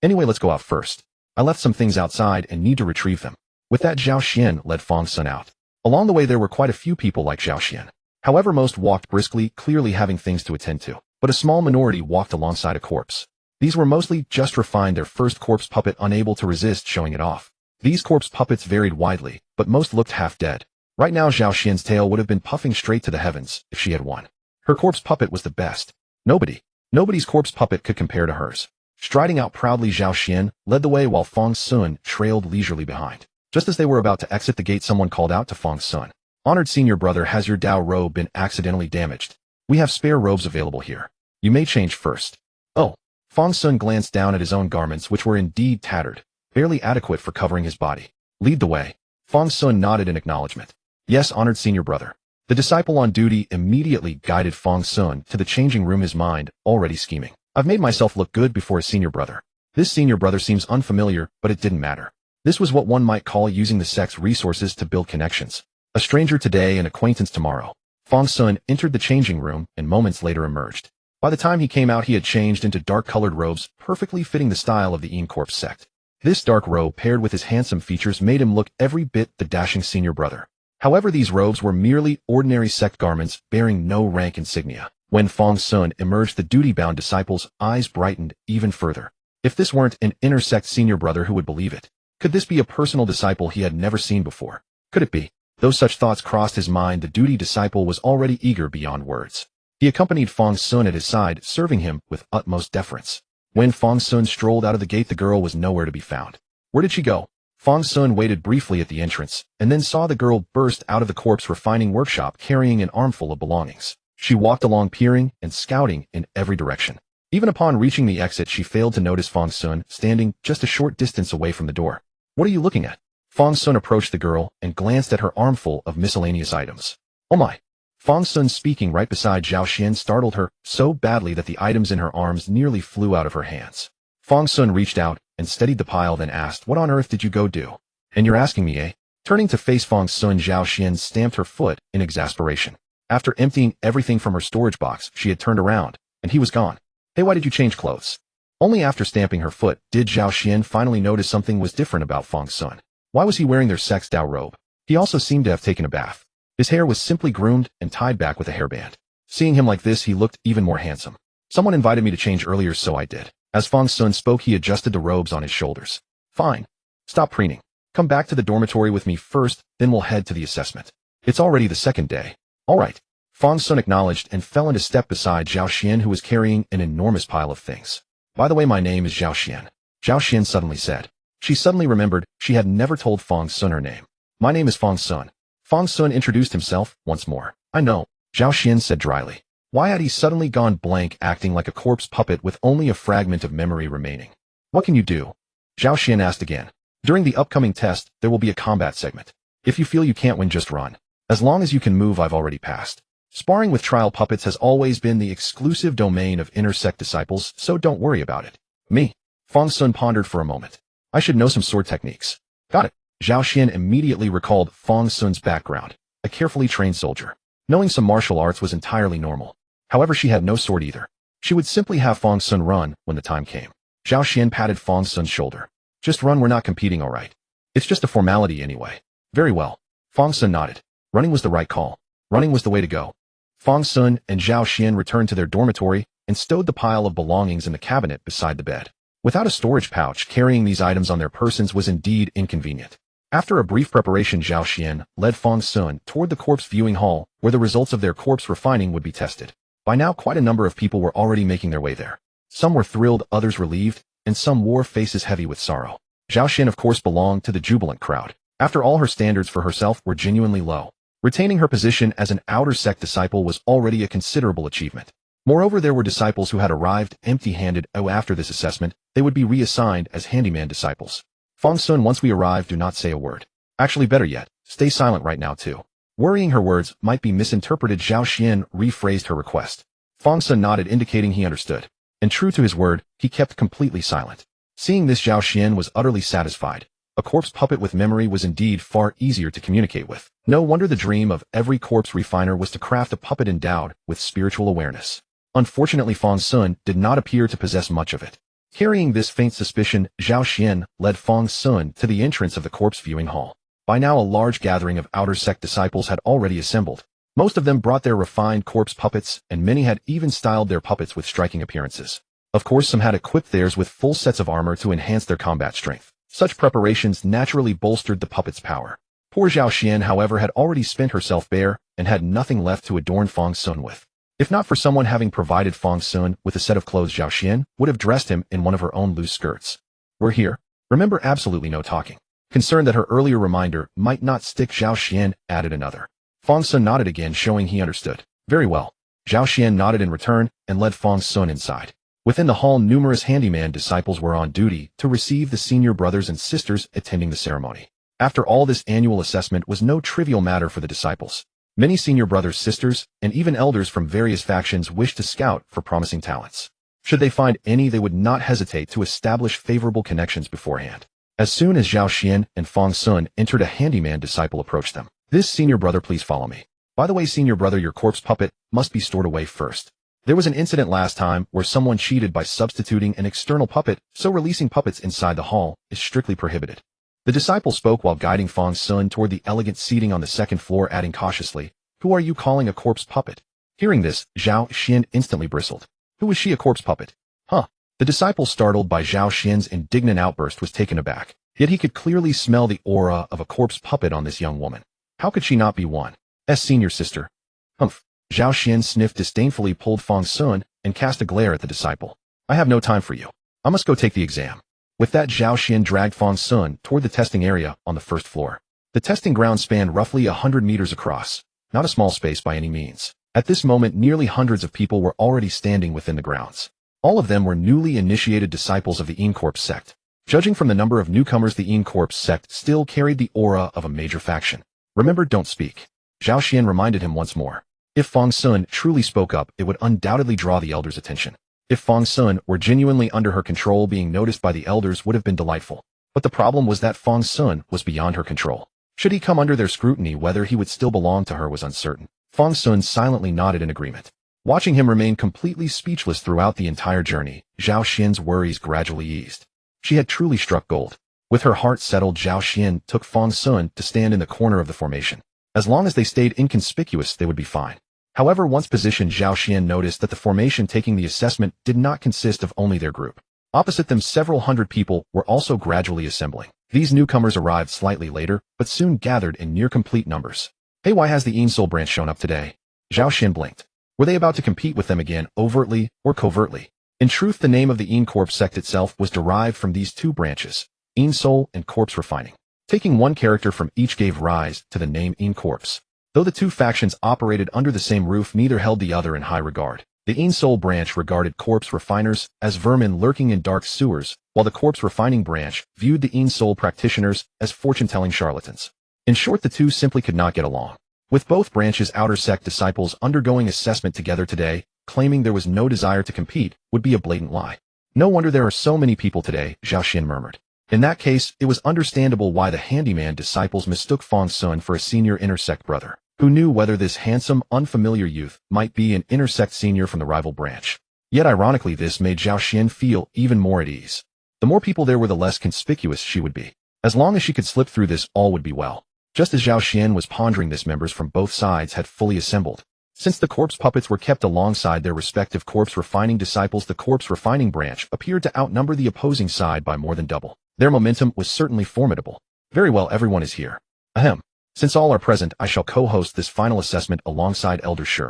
A: Anyway, let's go out first. I left some things outside and need to retrieve them. With that, Zhao Xian led Fang Xun out. Along the way there were quite a few people like Zhao Xian. However, most walked briskly, clearly having things to attend to. But a small minority walked alongside a corpse. These were mostly just refined, their first corpse puppet unable to resist showing it off. These corpse puppets varied widely, but most looked half dead. Right now Zhao Xian's tail would have been puffing straight to the heavens if she had won. Her corpse puppet was the best. Nobody's corpse puppet could compare to hers. Striding out proudly, Zhao Xian led the way while Fang Xun trailed leisurely behind. Just as they were about to exit the gate, someone called out to Fang Xun. Honored senior brother, has your Dao robe been accidentally damaged? We have spare robes available here. You may change first. Oh. Fang Xun glanced down at his own garments, which were indeed tattered, barely adequate for covering his body. Lead the way. Fang Xun nodded in acknowledgement. Yes, honored senior brother. The disciple on duty immediately guided Fang Xun to the changing room, his mind already scheming. I've made myself look good before a senior brother. This senior brother seems unfamiliar, but it didn't matter. This was what one might call using the sect's resources to build connections. A stranger today, an acquaintance tomorrow. Fang Xun entered the changing room and moments later emerged. By the time he came out, he had changed into dark-colored robes, perfectly fitting the style of the White Cloud Sect. This dark robe, paired with his handsome features, made him look every bit the dashing senior brother. However, these robes were merely ordinary sect garments, bearing no rank insignia. When Fang Xun emerged, the duty-bound disciple's eyes brightened even further. If this weren't an inner sect senior brother, who would believe it? Could this be a personal disciple he had never seen before? Could it be? Though such thoughts crossed his mind, the duty disciple was already eager beyond words. He accompanied Fang Xun at his side, serving him with utmost deference. When Fang Xun strolled out of the gate, the girl was nowhere to be found. Where did she go? Fang Xun waited briefly at the entrance, and then saw the girl burst out of the corpse refining workshop carrying an armful of belongings. She walked along, peering and scouting in every direction. Even upon reaching the exit, she failed to notice Fang Xun standing just a short distance away from the door. What are you looking at? Fang Xun approached the girl and glanced at her armful of miscellaneous items. Oh my! Fang Xun, speaking right beside Zhao Xian, startled her so badly that the items in her arms nearly flew out of her hands. Fang Xun reached out and steadied the pile, then asked, what on earth did you go do? And you're asking me, eh? Turning to face Fang Xun, Zhao Xian stamped her foot in exasperation. After emptying everything from her storage box, she had turned around, and he was gone. Hey, why did you change clothes? Only after stamping her foot did Zhao Xian finally notice something was different about Fang Xun. Why was he wearing their sect's Dao robe? He also seemed to have taken a bath. His hair was simply groomed and tied back with a hairband. Seeing him like this, he looked even more handsome. Someone invited me to change earlier, so I did. As Fang Xun spoke, he adjusted the robes on his shoulders. Fine. Stop preening. Come back to the dormitory with me first, then we'll head to the assessment. It's already the second day. All right. Fang Xun acknowledged and fell into step beside Zhao Xian, who was carrying an enormous pile of things. By the way, my name is Zhao Xian. Zhao Xian suddenly said. She suddenly remembered she had never told Fang Xun her name. My name is Fang Xun. Fang Xun introduced himself once more. I know, Zhao Xian said dryly. Why had he suddenly gone blank, acting like a corpse puppet with only a fragment of memory remaining? What can you do? Zhao Xian asked again. During the upcoming test, there will be a combat segment. If you feel you can't win, just run. As long as you can move, I've already passed. Sparring with trial puppets has always been the exclusive domain of inner sect disciples, so don't worry about it. Me? Fang Xun pondered for a moment. I should know some sword techniques. Got it. Zhao Xian immediately recalled Fang Xun's background. a carefully trained soldier. Knowing some martial arts was entirely normal. However, she had no sword either. She would simply have Fang Xun run when the time came. Zhao Xian patted Fang Xun's shoulder. Just run, we're not competing, all right. It's just a formality anyway. Very well. Fang Xun nodded. Running was the right call. Running was the way to go. Fang Xun and Zhao Xian returned to their dormitory and stowed the pile of belongings in the cabinet beside the bed. Without a storage pouch, carrying these items on their persons was indeed inconvenient. After a brief preparation, Zhao Xian led Fang Xun toward the corpse viewing hall, where the results of their corpse refining would be tested. By now, quite a number of people were already making their way there. Some were thrilled, others relieved, and some wore faces heavy with sorrow. Zhao Xian, of course, belonged to the jubilant crowd. After all, her standards for herself were genuinely low. Retaining her position as an outer sect disciple was already a considerable achievement. Moreover, there were disciples who had arrived empty-handed. After this assessment, they would be reassigned as handyman disciples. Fang Xun, once we arrive, do not say a word. Actually, better yet, stay silent right now too. Worrying her words might be misinterpreted, Zhao Xian rephrased her request. Fang Xun nodded, indicating he understood. And true to his word, he kept completely silent. Seeing this, Zhao Xian was utterly satisfied. A corpse puppet with memory was indeed far easier to communicate with. No wonder the dream of every corpse refiner was to craft a puppet endowed with spiritual awareness. Unfortunately, Fang Xun did not appear to possess much of it. Carrying this faint suspicion, Zhao Xian led Fang Xun to the entrance of the corpse viewing hall. By now, a large gathering of outer sect disciples had already assembled. Most of them brought their refined corpse puppets, and many had even styled their puppets with striking appearances. Of course, some had equipped theirs with full sets of armor to enhance their combat strength. Such preparations naturally bolstered the puppet's power. Poor Zhao Xian, however, had already spent herself bare and had nothing left to adorn Fang Xun with. If not for someone having provided Fang Xun with a set of clothes, Zhao Xian would have dressed him in one of her own loose skirts. We're here. Remember, absolutely no talking. Concerned that her earlier reminder might not stick, Zhao Xian added another. Fang Xun nodded again, showing he understood. Very well. Zhao Xian nodded in return and led Fang Xun inside. Within the hall, numerous handyman disciples were on duty to receive the senior brothers and sisters attending the ceremony. After all, this annual assessment was no trivial matter for the disciples. Many senior brothers, sisters, and even elders from various factions wished to scout for promising talents. Should they find any, they would not hesitate to establish favorable connections beforehand. As soon as Zhao Xian and Fang Xun entered, a handyman disciple approached them. This senior brother, please follow me. By the way, senior brother, your corpse puppet must be stored away first. There was an incident last time where someone cheated by substituting an external puppet, so releasing puppets inside the hall is strictly prohibited. The disciple spoke while guiding Fang Xun toward the elegant seating on the second floor, adding cautiously, "Who are you calling a corpse puppet?" Hearing this, Zhao Xian instantly bristled. Who is she, a corpse puppet? Huh? The disciple, startled by Zhao Xian's indignant outburst, was taken aback. Yet he could clearly smell the aura of a corpse puppet on this young woman. How could she not be one's senior sister? Humph. Zhao Xian sniffed disdainfully, pulled Fang Xun, and cast a glare at the disciple. I have no time for you. I must go take the exam. With that, Zhao Xian dragged Fang Xun toward the testing area on the first floor. The testing ground spanned roughly 100 meters across, not a small space by any means. At this moment, nearly hundreds of people were already standing within the grounds. All of them were newly initiated disciples of the White Cloud Sect. Judging from the number of newcomers, the White Cloud Sect still carried the aura of a major faction. Remember, don't speak. Zhao Xian reminded him once more. If Fang Xun truly spoke up, it would undoubtedly draw the elders' attention. If Fang Xun were genuinely under her control, being noticed by the elders would have been delightful. But the problem was that Fang Xun was beyond her control. Should he come under their scrutiny, whether he would still belong to her was uncertain. Fang Xun silently nodded in agreement. Watching him remain completely speechless throughout the entire journey, Zhao Xian's worries gradually eased. She had truly struck gold. With her heart settled, Zhao Xian took Fang Xun to stand in the corner of the formation. As long as they stayed inconspicuous, they would be fine. However, once positioned, Zhao Xian noticed that the formation taking the assessment did not consist of only their group. Opposite them, several hundred people were also gradually assembling. These newcomers arrived slightly later, but soon gathered in near complete numbers. Hey, why has the Insol branch shown up today? Zhao Xian blinked. Were they about to compete with them again, overtly or covertly? In truth, the name of the White Cloud Sect itself was derived from these two branches, Insol and Corpse Refining. Taking one character from each gave rise to the name White Corpse. Though the two factions operated under the same roof, neither held the other in high regard. The Insol branch regarded corpse refiners as vermin lurking in dark sewers, while the corpse refining branch viewed the Insol practitioners as fortune-telling charlatans. In short, the two simply could not get along. With both branches' outer sect disciples undergoing assessment together today, claiming there was no desire to compete would be a blatant lie. No wonder there are so many people today, Zhao Xian murmured. In that case, it was understandable why the handyman disciples mistook Fang Xun for a senior intersect brother. Who knew whether this handsome, unfamiliar youth might be an intersect senior from the rival branch? Yet ironically this made Zhao Xian feel even more at ease. The more people there were, the less conspicuous she would be. As long as she could slip through this, all would be well. Just as Zhao Xian was pondering this, members from both sides had fully assembled. Since the corpse puppets were kept alongside their respective corpse refining disciples, the corpse refining branch appeared to outnumber the opposing side by more than double. Their momentum was certainly formidable. Very well, everyone is here. Ahem. Since all are present, I shall co-host this final assessment alongside Elder Shi.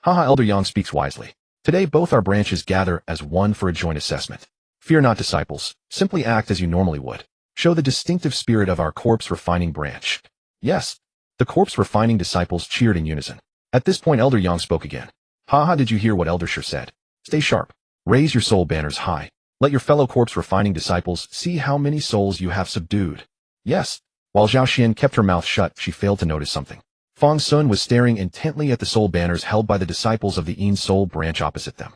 A: Haha, Elder Yang speaks wisely. Today both our branches gather as one for a joint assessment. Fear not, disciples. Simply act as you normally would. Show the distinctive spirit of our corpse refining branch. Yes. The corpse refining disciples cheered in unison. At this point Elder Yang spoke again. Haha, did you hear what Elder Shi said? Stay sharp. Raise your soul banners high. Let your fellow corpse refining disciples see how many souls you have subdued. Yes. While Zhao Xian kept her mouth shut, she failed to notice something. Fang Xun was staring intently at the soul banners held by the disciples of the Yin soul branch opposite them.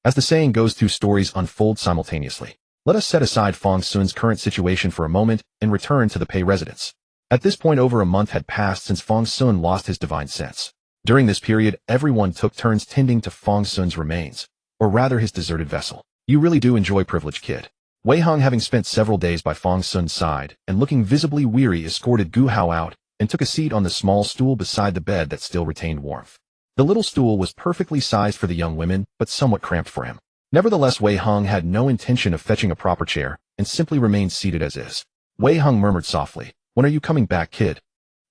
A: As the saying goes, two stories unfold simultaneously. Let us set aside Fang Xun's current situation for a moment and return to the Pei residence. At this point over a month had passed since Fang Xun lost his divine sense. During this period, everyone took turns tending to Fang Xun's remains, or rather his deserted vessel. You really do enjoy privilege, kid. Wei Hong, having spent several days by Fang Xun's side and looking visibly weary, escorted Gu Hao out and took a seat on the small stool beside the bed that still retained warmth. The little stool was perfectly sized for the young women, but somewhat cramped for him. Nevertheless, Wei Hong had no intention of fetching a proper chair and simply remained seated as is. Wei Hong murmured softly, "When are you coming back, kid?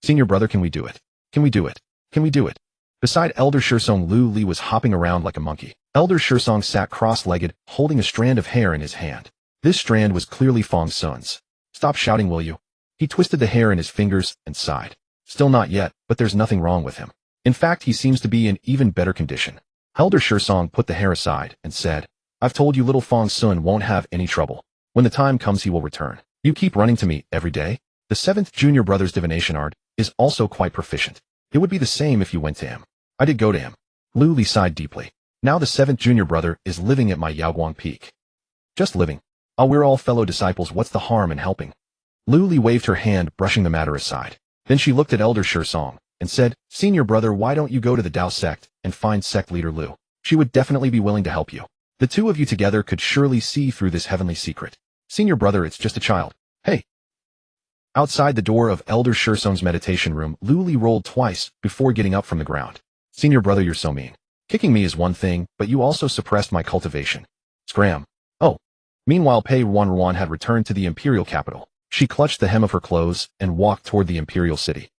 A: Senior brother, can we do it? Can we do it? Can we do it?" Beside Elder Shirsong, Lu Li was hopping around like a monkey. Elder Shirsong sat cross-legged, holding a strand of hair in his hand. This strand was clearly Fang Xun's. "Stop shouting, will you?" He twisted the hair in his fingers and sighed. "Still not yet, but there's nothing wrong with him. In fact, he seems to be in even better condition." Elder Shirsong put the hair aside and said, "I've told you little Fang Xun won't have any trouble. When the time comes, he will return. You keep running to me every day." The 7th junior brother's divination art is also quite proficient. It would be the same if you went to him. I did go to him. Lu Li sighed deeply. Now the 7th junior brother is living at my Yaoguang Peak. Just living. Oh, we're all fellow disciples, what's the harm in helping? Lu Li waved her hand, brushing the matter aside. Then she looked at Elder Shirsong and said, "Senior brother, why don't you go to the Dao sect and find sect leader Lu? She would definitely be willing to help you. The two of you together could surely see through this heavenly secret. Senior brother, it's just a child. Hey." Outside the door of Elder Shirsong's meditation room, Lu Li rolled twice before getting up from the ground. "Senior brother, you're so mean. Kicking me is one thing, but you also suppressed my cultivation. Scram." Oh. Meanwhile, Pei Ruanruan had returned to the imperial capital. She clutched the hem of her clothes and walked toward the imperial city.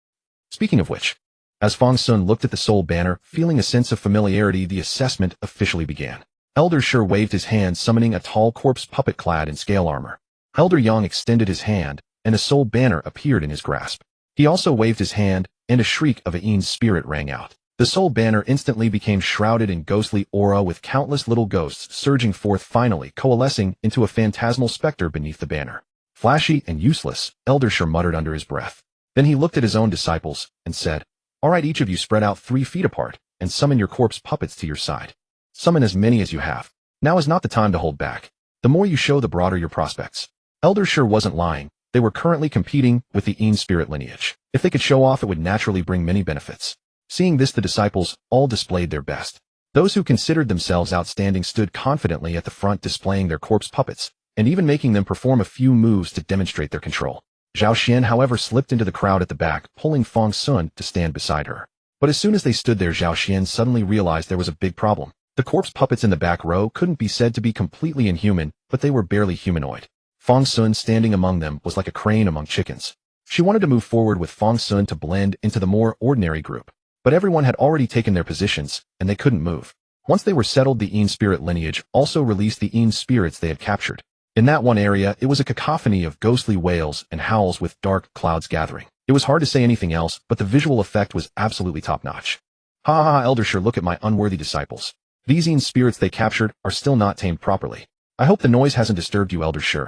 A: Speaking of which, as Fang Xun looked at the soul banner, feeling a sense of familiarity, the assessment officially began. Elder Shi waved his hand, summoning a tall corpse puppet clad in scale armor. Elder Yang extended his hand, and a soul banner appeared in his grasp. He also waved his hand, and a shriek of a Yin spirit rang out. The soul banner instantly became shrouded in ghostly aura, with countless little ghosts surging forth, finally coalescing into a phantasmal specter beneath the banner. "Flashy and useless," Elder Shi muttered under his breath. Then he looked at his own disciples and said, "All right, each of you spread out 3 feet apart and summon your corpse puppets to your side. Summon as many as you have. Now is not the time to hold back. The more you show, the broader your prospects." Elder Shi wasn't lying. They were currently competing with the Yin spirit lineage. If they could show off, it would naturally bring many benefits. Seeing this, the disciples all displayed their best. Those who considered themselves outstanding stood confidently at the front, displaying their corpse puppets, and even making them perform a few moves to demonstrate their control. Zhao Xian, however, slipped into the crowd at the back, pulling Fang Xun to stand beside her. But as soon as they stood there, Zhao Xian suddenly realized there was a big problem. The corpse puppets in the back row couldn't be said to be completely inhuman, but they were barely humanoid. Fang Xun standing among them was like a crane among chickens. She wanted to move forward with Fang Xun to blend into the more ordinary group. But everyone had already taken their positions, and they couldn't move. Once they were settled, the Yin spirit lineage also released the Yin spirits they had captured. In that one area, it was a cacophony of ghostly wails and howls with dark clouds gathering. It was hard to say anything else, but the visual effect was absolutely top-notch. "Ha ha ha, Elder Shi, look at my unworthy disciples. These Yin spirits they captured are still not tamed properly. I hope the noise hasn't disturbed you, Elder Shi.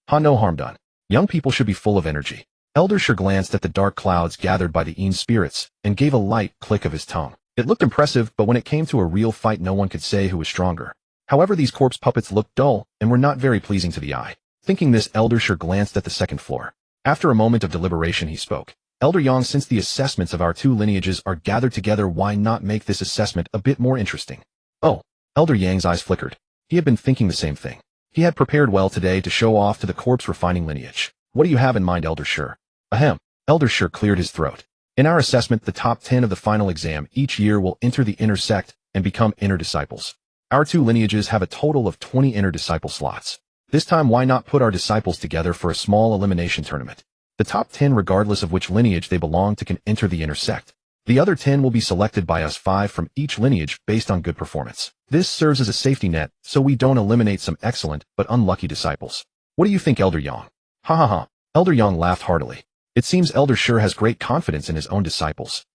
A: Ha, no harm done. Young people should be full of energy." Elder Shi glanced at the dark clouds gathered by the Yin spirits and gave a light click of his tongue. It looked impressive, but when it came to a real fight, no one could say who was stronger. However, these corpse puppets looked dull and were not very pleasing to the eye. Thinking this, Elder Shi glanced at the second floor. After a moment of deliberation, he spoke. Elder Yang, since the assessments of our two lineages are gathered together, why not make this assessment a bit more interesting? Oh, Elder Yang's eyes flickered. He had been thinking the same thing. He had prepared well today to show off to the corpse refining lineage. What do you have in mind, Elder Shi? Ahem. Elder Shi cleared his throat. In our assessment, the top 10 of the final exam each year will enter the inner sect and become inner disciples. Our two lineages have a total of 20 inner disciple slots. This time, why not put our disciples together for a small elimination tournament? The top 10, regardless of which lineage they belong to, can enter the inner sect. The other 10 will be selected by us 5 from each lineage based on good performance. This serves as a safety net so we don't eliminate some excellent but unlucky disciples. What do you think, Elder Yang? Ha ha ha. Elder Yang laughed heartily. It seems Elder Shi has great confidence in his own disciples.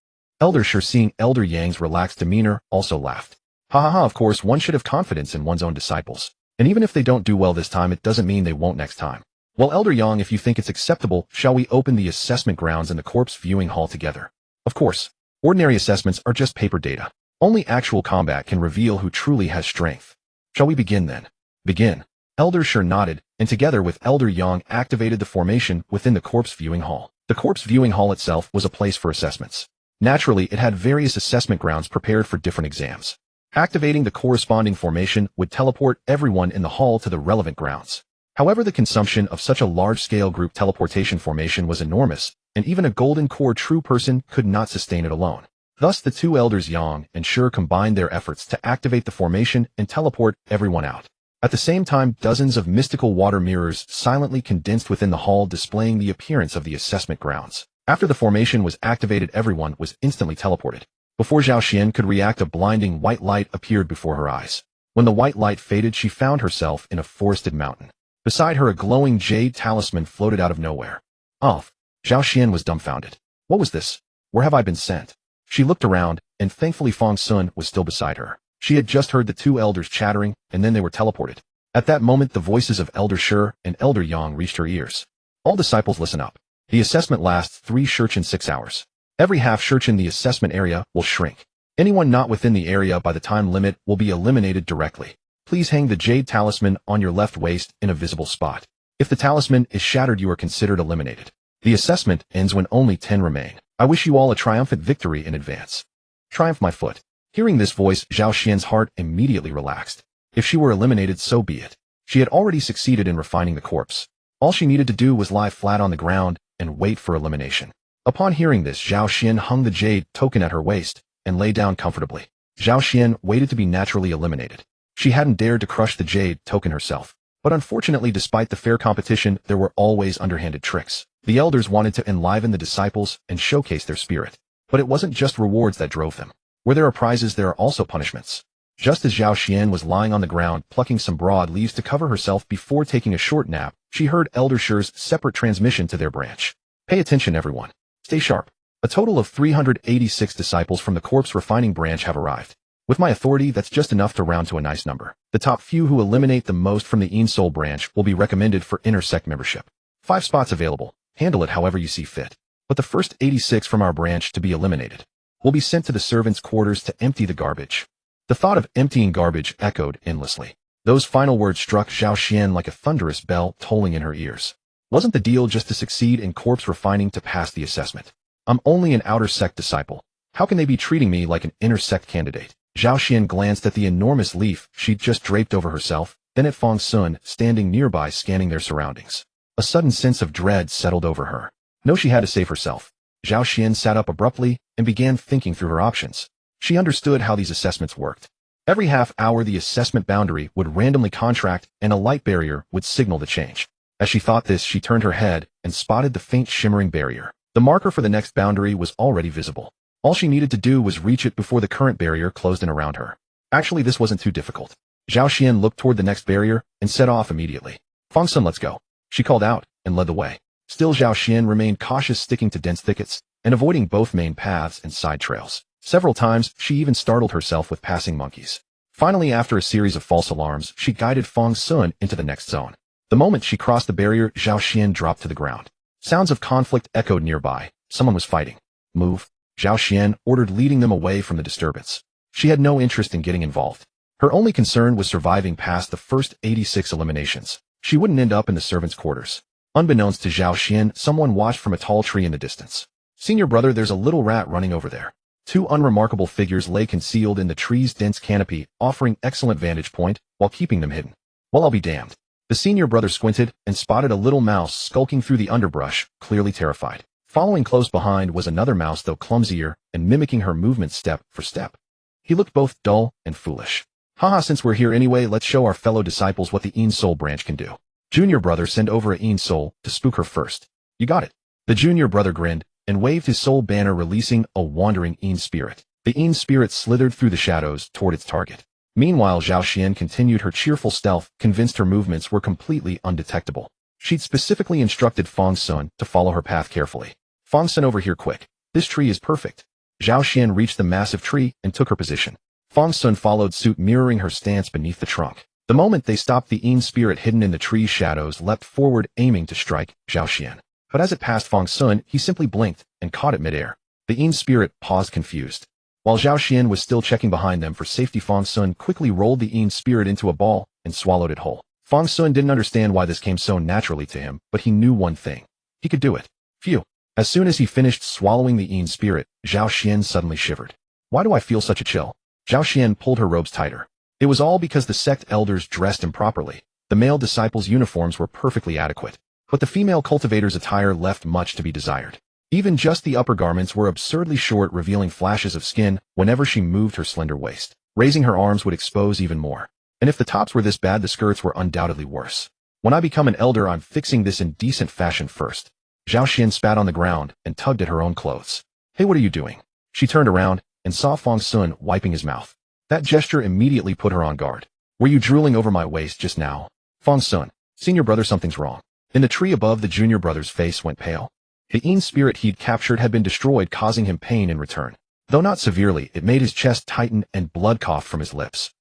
A: Elder Shi, seeing Elder Yang's relaxed demeanor, also laughed. Ha ha ha, of course one should have confidence in one's own disciples. And even if they don't do well this time, it doesn't mean they won't next time. Well, Elder Yang, if you think it's acceptable, shall we open the assessment grounds in the corpse viewing hall together? Of course. Ordinary assessments are just paper data. Only actual combat can reveal who truly has strength. Shall we begin then? Begin. Elder Shi nodded, and together with Elder Yang activated the formation within the corpse viewing hall. The corpse viewing hall itself was a place for assessments. Naturally, it had various assessment grounds prepared for different exams. Activating the corresponding formation would teleport everyone in the hall to the relevant grounds. However, the consumption of such a large-scale group teleportation formation was enormous, and even a golden core true person could not sustain it alone. Thus, the two elders Yang and Shi combined their efforts to activate the formation and teleport everyone out. At the same time, dozens of mystical water mirrors silently condensed within the hall, displaying the appearance of the assessment grounds. After the formation was activated, everyone was instantly teleported. Before Zhao Xian could react, a blinding white light appeared before her eyes. When the white light faded, she found herself in a forested mountain. Beside her, a glowing jade talisman floated out of nowhere. Oh! Zhao Xian was dumbfounded. What was this? Where have I been sent? She looked around, and thankfully Fang Xun was still beside her. She had just heard the two elders chattering, and then they were teleported. At that moment, the voices of Elder Shi and Elder Yang reached her ears. All disciples, listen up. The assessment lasts 3 shurchen 6 hours. Every half shurchen the assessment area will shrink. Anyone not within the area by the time limit will be eliminated directly. Please hang the jade talisman on your left waist in a visible spot. If the talisman is shattered, you are considered eliminated. The assessment ends when only 10 remain. I wish you all a triumphant victory in advance. Triumph, my foot. Hearing this voice, Zhao Xian's heart immediately relaxed. If she were eliminated, so be it. She had already succeeded in refining the corpse. All she needed to do was lie flat on the ground and wait for elimination. Upon hearing this, Zhao Xian hung the jade token at her waist and lay down comfortably. Zhao Xian waited to be naturally eliminated. She hadn't dared to crush the jade token herself. But unfortunately, despite the fair competition, there were always underhanded tricks. The elders wanted to enliven the disciples and showcase their spirit. But it wasn't just rewards that drove them. Where there are prizes, there are also punishments. Just as Zhao Xian was lying on the ground, plucking some broad leaves to cover herself before taking a short nap, she heard Elder Shi's separate transmission to their branch. Pay attention, everyone. Stay sharp. A total of 386 disciples from the corpse refining branch have arrived. With my authority, that's just enough to round to a nice number. The top few who eliminate the most from the Yin Soul branch will be recommended for inner sect membership. 5 spots available. Handle it however you see fit. But the first 86 from our branch to be eliminated will be sent to the servants' quarters to empty the garbage. The thought of emptying garbage echoed endlessly. Those final words struck Zhao Xian like a thunderous bell tolling in her ears. Wasn't the deal just to succeed in corpse refining to pass the assessment? I'm only an outer sect disciple. How can they be treating me like an inner sect candidate? Zhao Xian glanced at the enormous leaf she'd just draped over herself, then at Fang Xun standing nearby scanning their surroundings. A sudden sense of dread settled over her. No, she had to save herself. Zhao Xian sat up abruptly and began thinking through her options. She understood how these assessments worked. Every half hour the assessment boundary would randomly contract and a light barrier would signal the change. As she thought this, she turned her head and spotted the faint shimmering barrier. The marker for the next boundary was already visible. All she needed to do was reach it before the current barrier closed in around her. Actually, this wasn't too difficult. Zhao Xian looked toward the next barrier and set off immediately. Fang Xun, let's go. She called out and led the way. Still, Zhao Xian remained cautious, sticking to dense thickets and avoiding both main paths and side trails. Several times, she even startled herself with passing monkeys. Finally, after a series of false alarms, she guided Fang Xun into the next zone. The moment she crossed the barrier, Zhao Xian dropped to the ground. Sounds of conflict echoed nearby. Someone was fighting. Move. Zhao Xian ordered, leading them away from the disturbance. She had no interest in getting involved. Her only concern was surviving past the first 86 eliminations. She wouldn't end up in the servants' quarters. Unbeknownst to Zhao Xian, someone watched from a tall tree in the distance. Senior brother, there's a little rat running over there. Two unremarkable figures lay concealed in the tree's dense canopy, offering excellent vantage point while keeping them hidden. Well, I'll be damned. The senior brother squinted and spotted a little mouse skulking through the underbrush, clearly terrified. Following close behind was another mouse, though clumsier, and mimicking her movements step for step. He looked both dull and foolish. Haha, since we're here anyway, let's show our fellow disciples what the Een Soul branch can do. Junior brother, send over a Een Soul to spook her first. You got it. The junior brother grinned and waved his soul banner, releasing a wandering Een spirit. The Een spirit slithered through the shadows toward its target. Meanwhile, Zhao Xian continued her cheerful stealth, convinced her movements were completely undetectable. She'd specifically instructed Fang Xun to follow her path carefully. Fang Xun, over here quick. This tree is perfect. Zhao Xian reached the massive tree and took her position. Fang Xun followed suit, mirroring her stance beneath the trunk. The moment they stopped, the Een spirit hidden in the tree's shadows leapt forward, aiming to strike Zhao Xian. But as it passed Fang Xun, he simply blinked and caught it midair. The Een spirit paused, confused. While Zhao Xian was still checking behind them for safety, Fang Xun quickly rolled the Een spirit into a ball and swallowed it whole. Fang Xun didn't understand why this came so naturally to him, but he knew one thing. He could do it. Phew. As soon as he finished swallowing the Een spirit, Zhao Xian suddenly shivered. Why do I feel such a chill? Zhao Xian pulled her robes tighter. It was all because the sect elders dressed improperly. The male disciples' uniforms were perfectly adequate, but the female cultivator's attire left much to be desired. Even just the upper garments were absurdly short, revealing flashes of skin whenever she moved her slender waist. Raising her arms would expose even more. And if the tops were this bad, the skirts were undoubtedly worse. When I become an elder, I'm fixing this in decent fashion first. Zhao Xian spat on the ground and tugged at her own clothes. Hey, what are you doing? She turned around and saw Fang Xun wiping his mouth. That gesture immediately put her on guard. Were you drooling over my waist just now? Fang Xun, senior brother, something's wrong. In the tree above, the junior brother's face went pale. The Een spirit he'd captured had been destroyed, causing him pain in return. Though not severely, it made his chest tighten and blood cough from his lips.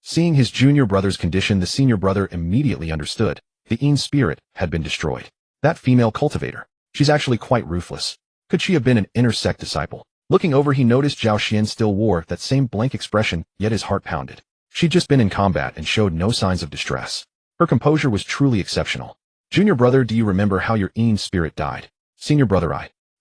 A: Seeing his junior brother's condition, the senior brother immediately understood. The Een spirit had been destroyed. That female cultivator. She's actually quite ruthless. Could she have been an inner sect disciple? Looking over, he noticed Zhao Xian still wore that same blank expression, yet his heart pounded. She'd just been in combat and showed no signs of distress. Her composure was truly exceptional. Junior brother, do you remember how your Een spirit died? Senior brother,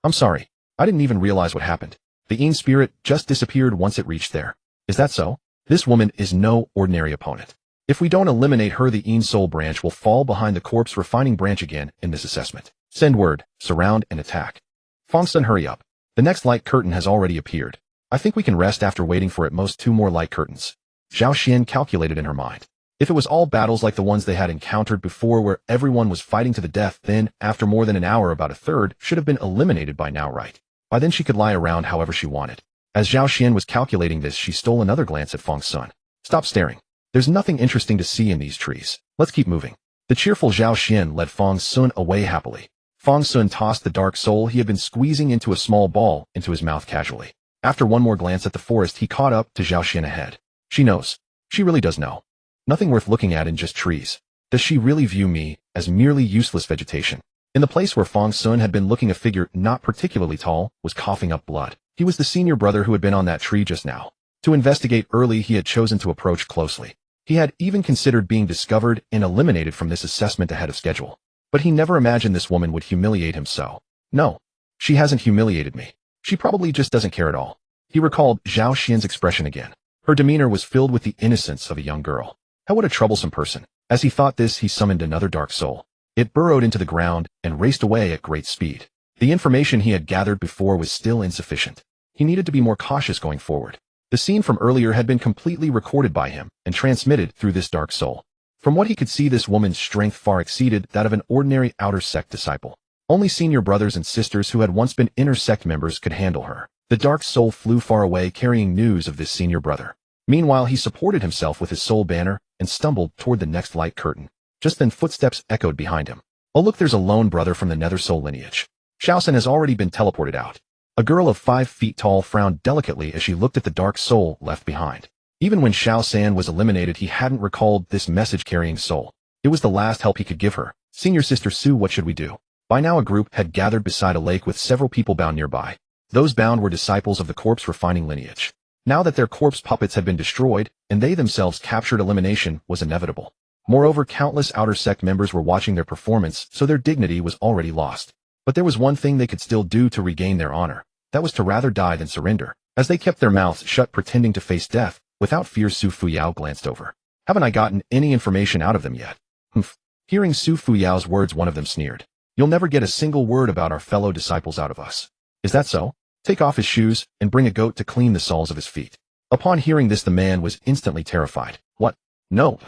A: I'm sorry. I didn't even realize what happened. The Een spirit just disappeared once it reached there. Is that so? This woman is no ordinary opponent. If we don't eliminate her, the Een Soul branch will fall behind the corpse refining branch again in this assessment. Send word, surround and attack. Fang Xun, hurry up. The next light curtain has already appeared. I think we can rest after waiting for at most 2 more light curtains. Zhao Xian calculated in her mind. If it was all battles like the ones they had encountered before, where everyone was fighting to the death, then, after more than an hour, about a third should have been eliminated by now, right? By then she could lie around however she wanted. As Zhao Xian was calculating this, she stole another glance at Fang Xun. Stop staring. There's nothing interesting to see in these trees. Let's keep moving. The cheerful Zhao Xian led Fang Xun away happily. Fang Xun tossed the dark soul he had been squeezing into a small ball into his mouth casually. After one more glance at the forest, he caught up to Zhao Xian ahead. She knows. She really does know. Nothing worth looking at in just trees. Does she really view me as merely useless vegetation? In the place where Fang Xun had been looking, a figure not particularly tall was coughing up blood. He was the senior brother who had been on that tree just now. To investigate early, he had chosen to approach closely. He had even considered being discovered and eliminated from this assessment ahead of schedule. But he never imagined this woman would humiliate him so. No, she hasn't humiliated me. She probably just doesn't care at all. He recalled Zhao Xian's expression again. Her demeanor was filled with the innocence of a young girl. How what a troublesome person. As he thought this, he summoned another dark soul. It burrowed into the ground and raced away at great speed. The information he had gathered before was still insufficient. He needed to be more cautious going forward. The scene from earlier had been completely recorded by him and transmitted through this dark soul. From what he could see, this woman's strength far exceeded that of an ordinary outer sect disciple. Only senior brothers and sisters who had once been inner sect members could handle her. The dark soul flew far away, carrying news of this senior brother. Meanwhile, he supported himself with his soul banner and stumbled toward the next light curtain. Just then footsteps echoed behind him. Oh look, there's a lone brother from the Nether Soul lineage. Shaosan has already been teleported out. A girl of 5 feet tall frowned delicately as she looked at the dark soul left behind. Even when Xiao San was eliminated, he hadn't recalled this message-carrying soul. It was the last help he could give her. Senior Sister Su, what should we do? By now a group had gathered beside a lake with several people bound nearby. Those bound were disciples of the corpse refining lineage. Now that their corpse puppets had been destroyed, and they themselves captured, elimination was inevitable. Moreover, countless outer sect members were watching their performance, so their dignity was already lost. But there was one thing they could still do to regain their honor. That was to rather die than surrender. As they kept their mouths shut pretending to face death, without fear Su Fuyao glanced over. Haven't I gotten any information out of them yet? Humph. Hearing Su Fuyao's words, one of them sneered. You'll never get a single word about our fellow disciples out of us. Is that so? Take off his shoes and bring a goat to clean the soles of his feet. Upon hearing this, the man was instantly terrified. What? No.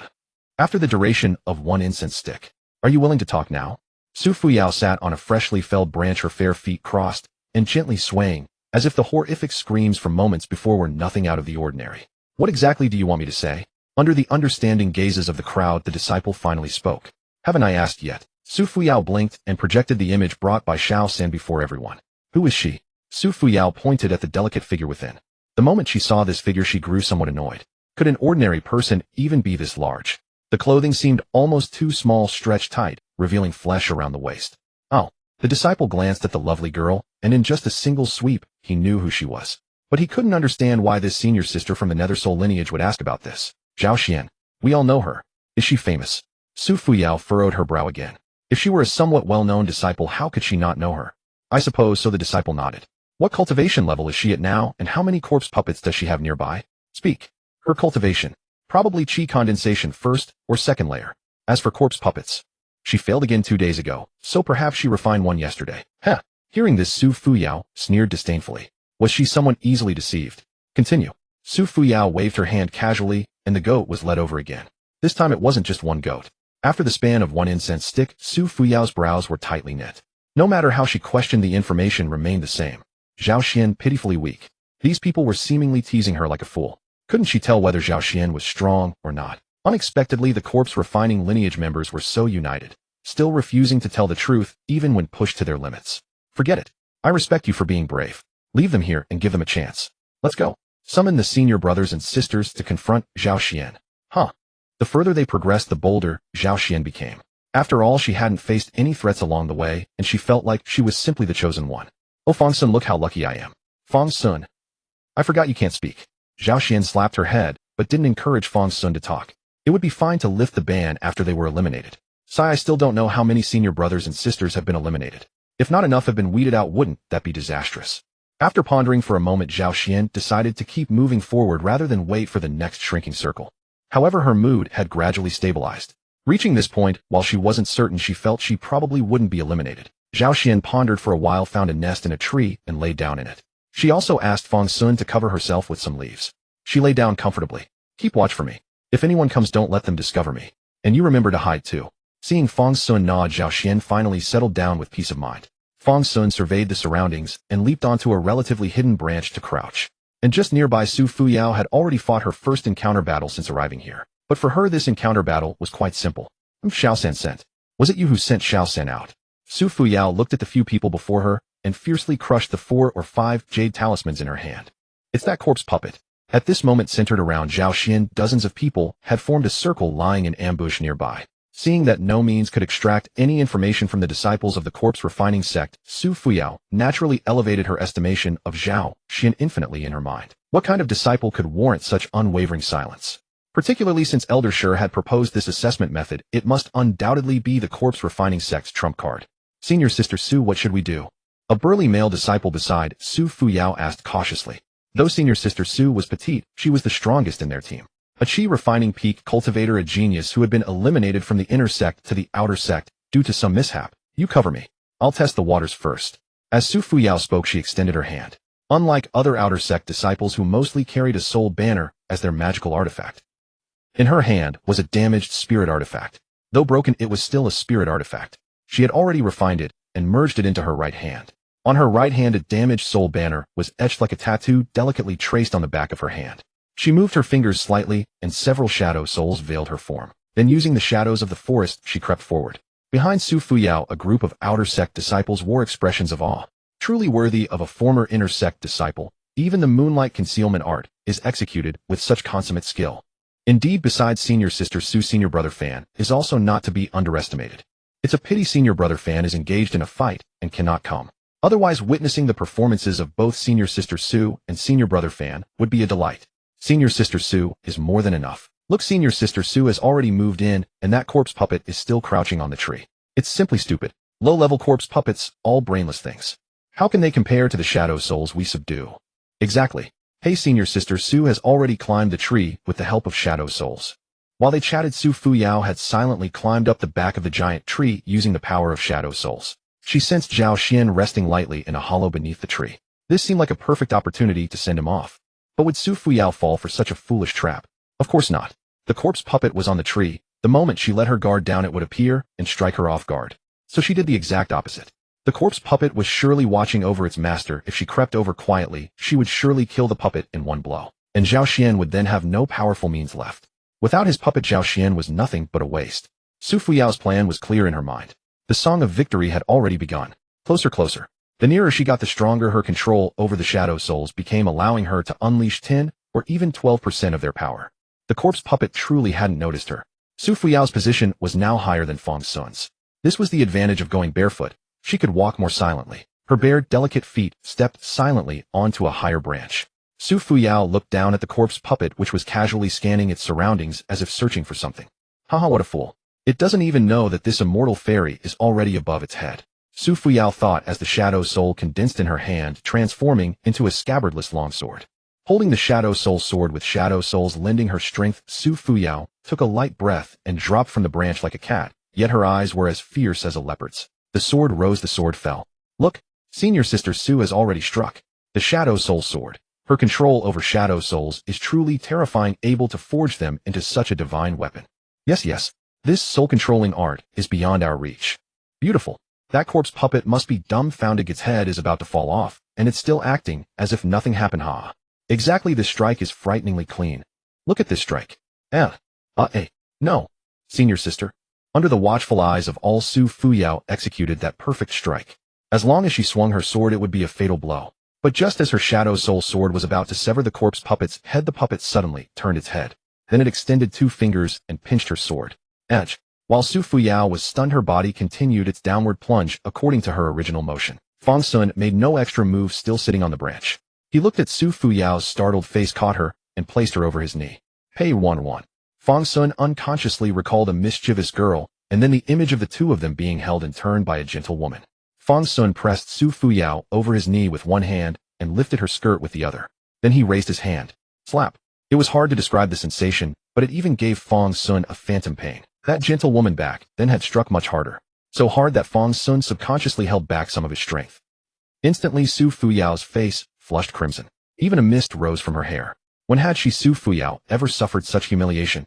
A: After the duration of one incense stick. Are you willing to talk now? Su Fuyao sat on a freshly felled branch, her fair feet crossed and gently swaying, as if the horrific screams from moments before were nothing out of the ordinary. What exactly do you want me to say? Under the understanding gazes of the crowd, the disciple finally spoke. Haven't I asked yet? Su Fuyao blinked and projected the image brought by Xiao San before everyone. Who is she? Su Fuyao pointed at the delicate figure within. The moment she saw this figure, she grew somewhat annoyed. Could an ordinary person even be this large? The clothing seemed almost too small, stretched tight, revealing flesh around the waist. Oh. The disciple glanced at the lovely girl, and in just a single sweep, he knew who she was. But he couldn't understand why this senior sister from the Nether Soul lineage would ask about this. Zhao Xian. We all know her. Is she famous? Su Fuyao furrowed her brow again. If she were a somewhat well-known disciple, how could she not know her? I suppose so. The disciple nodded. What cultivation level is she at now, and how many corpse puppets does she have nearby? Speak. Her cultivation. Probably chi condensation first or second layer. As for corpse puppets, she failed again 2 days ago, so perhaps she refined one yesterday. Heh. Hearing this, Su Fuyao sneered disdainfully. Was she someone easily deceived? Continue. Su Fuyao waved her hand casually, and the goat was led over again. This time it wasn't just one goat. After the span of one incense stick, Su Fuyao's brows were tightly knit. No matter how she questioned, the information remained the same. Zhao Xian pitifully weak. These people were seemingly teasing her like a fool. Couldn't she tell whether Zhao Xian was strong or not? Unexpectedly, the corpse refining lineage members were so united, still refusing to tell the truth even when pushed to their limits. Forget it. I respect you for being brave. Leave them here and give them a chance. Let's go. Summon the senior brothers and sisters to confront Zhao Xian. Huh. The further they progressed, the bolder Zhao Xian became. After all, she hadn't faced any threats along the way, and she felt like she was simply the chosen one. Oh, Fang Xun, look how lucky I am. Fang Xun. I forgot you can't speak. Zhao Xian slapped her head, but didn't encourage Fang Xun to talk. It would be fine to lift the ban after they were eliminated. Sigh, I still don't know how many senior brothers and sisters have been eliminated. If not enough have been weeded out, wouldn't that be disastrous? After pondering for a moment, Zhao Xian decided to keep moving forward rather than wait for the next shrinking circle. However, her mood had gradually stabilized. Reaching this point, while she wasn't certain, she felt she probably wouldn't be eliminated. Zhao Xian pondered for a while, found a nest in a tree, and lay down in it. She also asked Fang Xun to cover herself with some leaves. She lay down comfortably. Keep watch for me. If anyone comes, don't let them discover me. And you remember to hide too. Seeing Fang Xun nod, Zhao Xian finally settled down with peace of mind. Fang Xun surveyed the surroundings and leaped onto a relatively hidden branch to crouch. And just nearby, Su Fuyao had already fought her first encounter battle since arriving here. But for her, this encounter battle was quite simple. Xiao San sent. Was it you who sent Xiao San out? Su Fuyao looked at the few people before her and fiercely crushed the 4 or 5 jade talismans in her hand. It's that corpse puppet. At this moment, centered around Zhao Xian, dozens of people had formed a circle lying in ambush nearby. Seeing that no means could extract any information from the disciples of the corpse refining sect, Su Fuyao naturally elevated her estimation of Zhao Xian infinitely in her mind. What kind of disciple could warrant such unwavering silence? Particularly since Elder Shi had proposed this assessment method, it must undoubtedly be the corpse refining sect's trump card. Senior Sister Su, what should we do? A burly male disciple beside Su Fuyao asked cautiously. Though Senior Sister Su was petite, she was the strongest in their team. A chi refining peak cultivator, a genius who had been eliminated from the inner sect to the outer sect due to some mishap. You cover me. I'll test the waters first. As Su Fuyao spoke, she extended her hand. Unlike other outer sect disciples who mostly carried a soul banner as their magical artifact, in her hand was a damaged spirit artifact. Though broken, it was still a spirit artifact. She had already refined it and merged it into her right hand. On her right hand, a damaged soul banner was etched like a tattoo, delicately traced on the back of her hand. She moved her fingers slightly, and several shadow souls veiled her form. Then, using the shadows of the forest, she crept forward. Behind Su Fuyao, a group of outer sect disciples wore expressions of awe. Truly worthy of a former inner sect disciple, even the moonlight concealment art is executed with such consummate skill. Indeed, besides Senior Sister Su, Senior Brother Fan is also not to be underestimated. It's a pity Senior Brother Fan is engaged in a fight and cannot come. Otherwise, witnessing the performances of both Senior Sister Su and Senior Brother Fan would be a delight. Senior Sister Su is more than enough. Look, Senior Sister Su has already moved in, and that corpse puppet is still crouching on the tree. It's simply stupid. Low-level corpse puppets, all brainless things. How can they compare to the shadow souls we subdue? Exactly. Hey, senior sister Su has already climbed the tree with the help of shadow souls. While they chatted, Su Fuyao had silently climbed up the back of the giant tree using the power of shadow souls. She sensed Zhao Xian resting lightly in a hollow beneath the tree. This seemed like a perfect opportunity to send him off. But would Su Fuyao fall for such a foolish trap? Of course not. The corpse puppet was on the tree. The moment she let her guard down, it would appear and strike her off guard. So she did the exact opposite. The corpse puppet was surely watching over its master. If she crept over quietly, she would surely kill the puppet in one blow. And Zhao Xian would then have no powerful means left. Without his puppet, Zhao Xian was nothing but a waste. Su Fuyao's plan was clear in her mind. The song of victory had already begun. Closer, closer. The nearer she got, the stronger her control over the shadow souls became, allowing her to unleash 10 or even 12% of their power. The corpse puppet truly hadn't noticed her. Su Fuyao's position was now higher than Fang Xun's. This was the advantage of going barefoot. She could walk more silently. Her bare, delicate feet stepped silently onto a higher branch. Su Fuyao looked down at the corpse puppet, which was casually scanning its surroundings as if searching for something. Haha, what a fool. It doesn't even know that this immortal fairy is already above its head. Su Fuyao thought as the shadow soul condensed in her hand, transforming into a scabbardless longsword. Holding the shadow soul sword with shadow souls lending her strength, Su Fuyao took a light breath and dropped from the branch like a cat, yet her eyes were as fierce as a leopard's. The sword rose, the sword fell. Look, senior sister Su has already struck. The shadow soul sword. Her control over shadow souls is truly terrifying, able to forge them into such a divine weapon. Yes, this soul-controlling art is beyond our reach. Beautiful. That corpse puppet must be dumbfounded. Its head is about to fall off, and it's still acting as if nothing happened. Exactly, this strike is frighteningly clean. Look at this strike. No. Senior sister. Under the watchful eyes of all, Su Fuyao executed that perfect strike. As long as she swung her sword, it would be a fatal blow. But just as her shadow soul sword was about to sever the corpse puppet's head, the puppet suddenly turned its head. Then it extended 2 fingers and pinched her sword. Edge. While Su Fuyao was stunned, her body continued its downward plunge according to her original motion. Fang Xun made no extra move, still sitting on the branch. He looked at Su Fuyao's startled face, caught her, and placed her over his knee. Pei Ruanruan. Fang Xun unconsciously recalled a mischievous girl, and then the image of the two of them being held and turned by a gentle woman. Fang Xun pressed Su Fuyao over his knee with one hand and lifted her skirt with the other. Then he raised his hand. Slap. It was hard to describe the sensation, but it even gave Fang Xun a phantom pain. That gentle woman back then had struck much harder. So hard that Fang Xun subconsciously held back some of his strength. Instantly, Su Fuyao's face flushed crimson. Even a mist rose from her hair. When had Su Fuyao ever suffered such humiliation?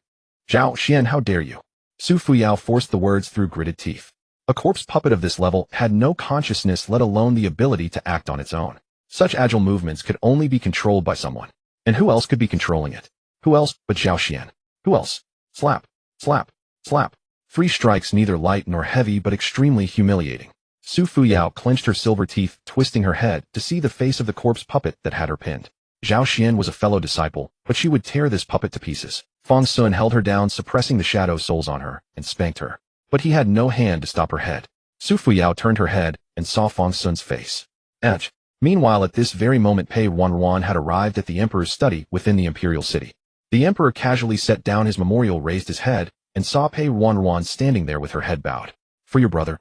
A: Zhao Xian, how dare you? Su Fuyao forced the words through gritted teeth. A corpse puppet of this level had no consciousness, let alone the ability to act on its own. Such agile movements could only be controlled by someone. And who else could be controlling it? Who else but Zhao Xian? Who else? Slap, slap, slap. 3 strikes, neither light nor heavy, but extremely humiliating. Su Fuyao clenched her silver teeth, twisting her head to see the face of the corpse puppet that had her pinned. Zhao Xian was a fellow disciple, but she would tear this puppet to pieces. Fang Xun held her down, suppressing the shadow souls on her, and spanked her. But he had no hand to stop her head. Su Fuyao turned her head and saw Fang Xun's face. Edge. Meanwhile, at this very moment, Pei Ruanruan had arrived at the emperor's study within the imperial city. The emperor casually set down his memorial, raised his head, and saw Pei Ruanruan standing there with her head bowed. For your brother,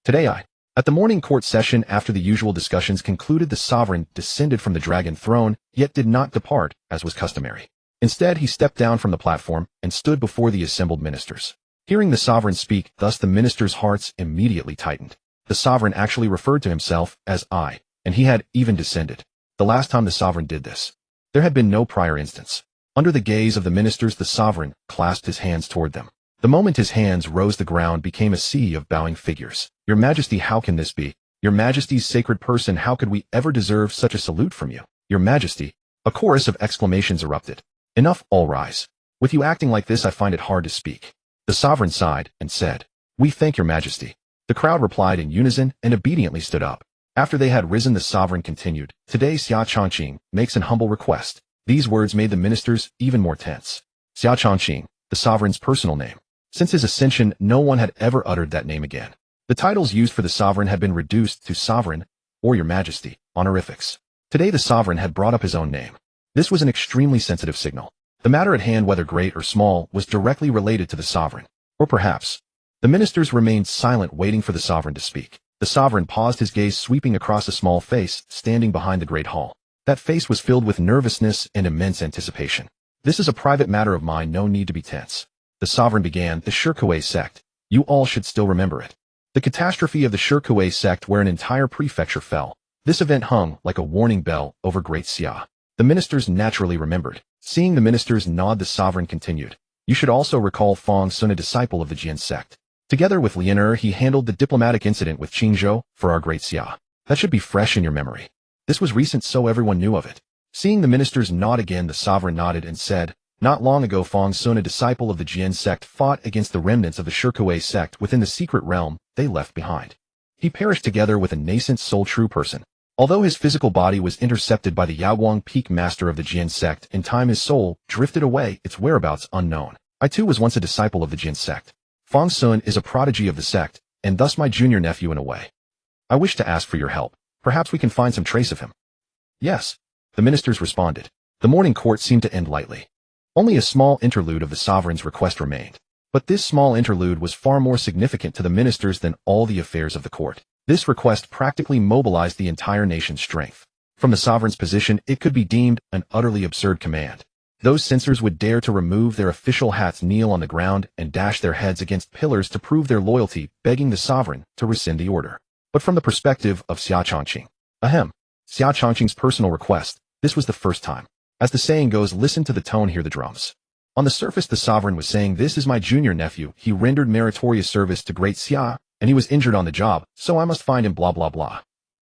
A: Today At the morning court session, after the usual discussions concluded, the sovereign descended from the dragon throne, yet did not depart, as was customary. Instead, he stepped down from the platform and stood before the assembled ministers. Hearing the sovereign speak, thus the ministers' hearts immediately tightened. The sovereign actually referred to himself as I, and he had even descended. The last time the sovereign did this, there had been no prior instance. Under the gaze of the ministers, the sovereign clasped his hands toward them. The moment his hands rose, the ground became a sea of bowing figures. Your Majesty, how can this be? Your Majesty's sacred person, how could we ever deserve such a salute from you? Your Majesty. A chorus of exclamations erupted. Enough, all rise. With you acting like this, I find it hard to speak. The sovereign sighed and said, We thank your Majesty. The crowd replied in unison and obediently stood up. After they had risen, the sovereign continued, Today Xia Chongqing makes an humble request. These words made the ministers even more tense. Xia Chongqing, the sovereign's personal name. Since his ascension, no one had ever uttered that name again. The titles used for the sovereign had been reduced to sovereign or your Majesty, honorifics. Today the sovereign had brought up his own name. This was an extremely sensitive signal. The matter at hand, whether great or small, was directly related to the sovereign. Or perhaps, The ministers remained silent, waiting for the sovereign to speak. The sovereign paused, his gaze sweeping across a small face standing behind the great hall. That face was filled with nervousness and immense anticipation. This is a private matter of mine, no need to be tense. The sovereign began. The Shirkuei sect. You all should still remember it. The catastrophe of the Shirkuei sect, where an entire prefecture fell. This event hung like a warning bell over Great Xia. The ministers naturally remembered. Seeing the ministers nod, the sovereign continued. You should also recall Fang Xun, a disciple of the Jian sect. Together with Lian he handled the diplomatic incident with Qingzhou for our Great Xia. That should be fresh in your memory. This was recent, so everyone knew of it. Seeing the ministers nod again, the sovereign nodded and said, not long ago Fang Xun, a disciple of the Jian sect, fought against the remnants of the Shirkuei sect within the secret realm they left behind. He perished together with a nascent soul true person. Although his physical body was intercepted by the Yaoguang peak master of the Jian sect, in time his soul drifted away, its whereabouts unknown. I too was once a disciple of the Jian sect. Fang Xun is a prodigy of the sect, and thus my junior nephew in a way. I wish to ask for your help. Perhaps we can find some trace of him. Yes, the ministers responded. The morning court seemed to end lightly. Only a small interlude of the sovereign's request remained. But this small interlude was far more significant to the ministers than all the affairs of the court. This request practically mobilized the entire nation's strength. From the sovereign's position, it could be deemed an utterly absurd command. Those censors would dare to remove their official hats, kneel on the ground, and dash their heads against pillars to prove their loyalty, begging the sovereign to rescind the order. But from the perspective of Xia Chongqing, Xia Chongqing's personal request, this was the first time. As the saying goes, listen to the tone, hear the drums. On the surface, the sovereign was saying, this is my junior nephew, he rendered meritorious service to Great Xia, and he was injured on the job, so I must find him, blah blah blah.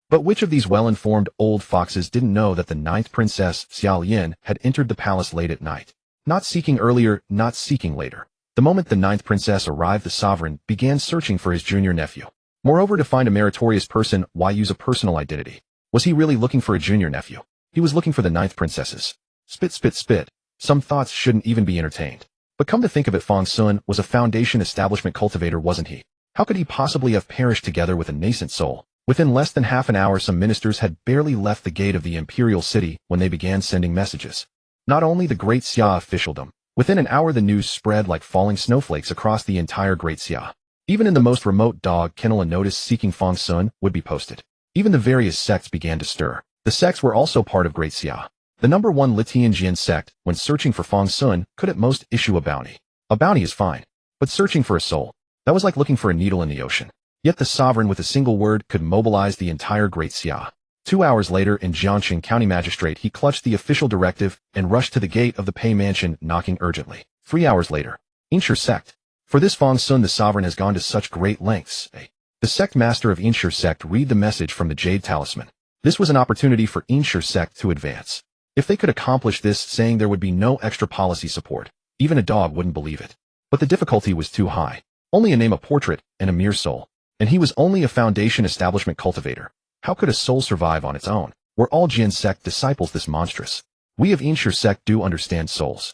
A: But which of these well-informed old foxes didn't know that the ninth princess, Xia Lian, had entered the palace late at night? Not seeking earlier, not seeking later. The moment the ninth princess arrived, the sovereign began searching for his junior nephew. Moreover, to find a meritorious person, why use a personal identity? Was he really looking for a junior nephew? He was looking for the ninth princesses. Spit, spit, spit. Some thoughts shouldn't even be entertained. But come to think of it, Fang Xun was a foundation establishment cultivator, wasn't he? How could he possibly have perished together with a nascent soul? Within less than half an hour, some ministers had barely left the gate of the imperial city when they began sending messages. Not only the Great Xia officialdom. Within an hour, the news spread like falling snowflakes across the entire Great Xia. Even in the most remote dog kennel, a notice seeking Fang Xun would be posted. Even the various sects began to stir. The sects were also part of Great Xia. The number one Litian Jian sect, when searching for Fang Xun, could at most issue a bounty. A bounty is fine. But searching for a soul, that was like looking for a needle in the ocean. Yet the sovereign, with a single word, could mobilize the entire Great Xia. 2 hours later, in Jiangxing County Magistrate, he clutched the official directive and rushed to the gate of the Pei Mansion, knocking urgently. 3 hours later, Inshur sect. For this Fang Xun, the sovereign has gone to such great lengths. The sect master of Inshur sect read the message from the Jade Talisman. This was an opportunity for Inshur sect to advance. If they could accomplish this, saying there would be no extra policy support, even a dog wouldn't believe it. But the difficulty was too high. Only a name, a portrait, and a mere soul. And he was only a foundation establishment cultivator. How could a soul survive on its own? Were all Jian sect disciples this monstrous? We of Inshur sect do understand souls.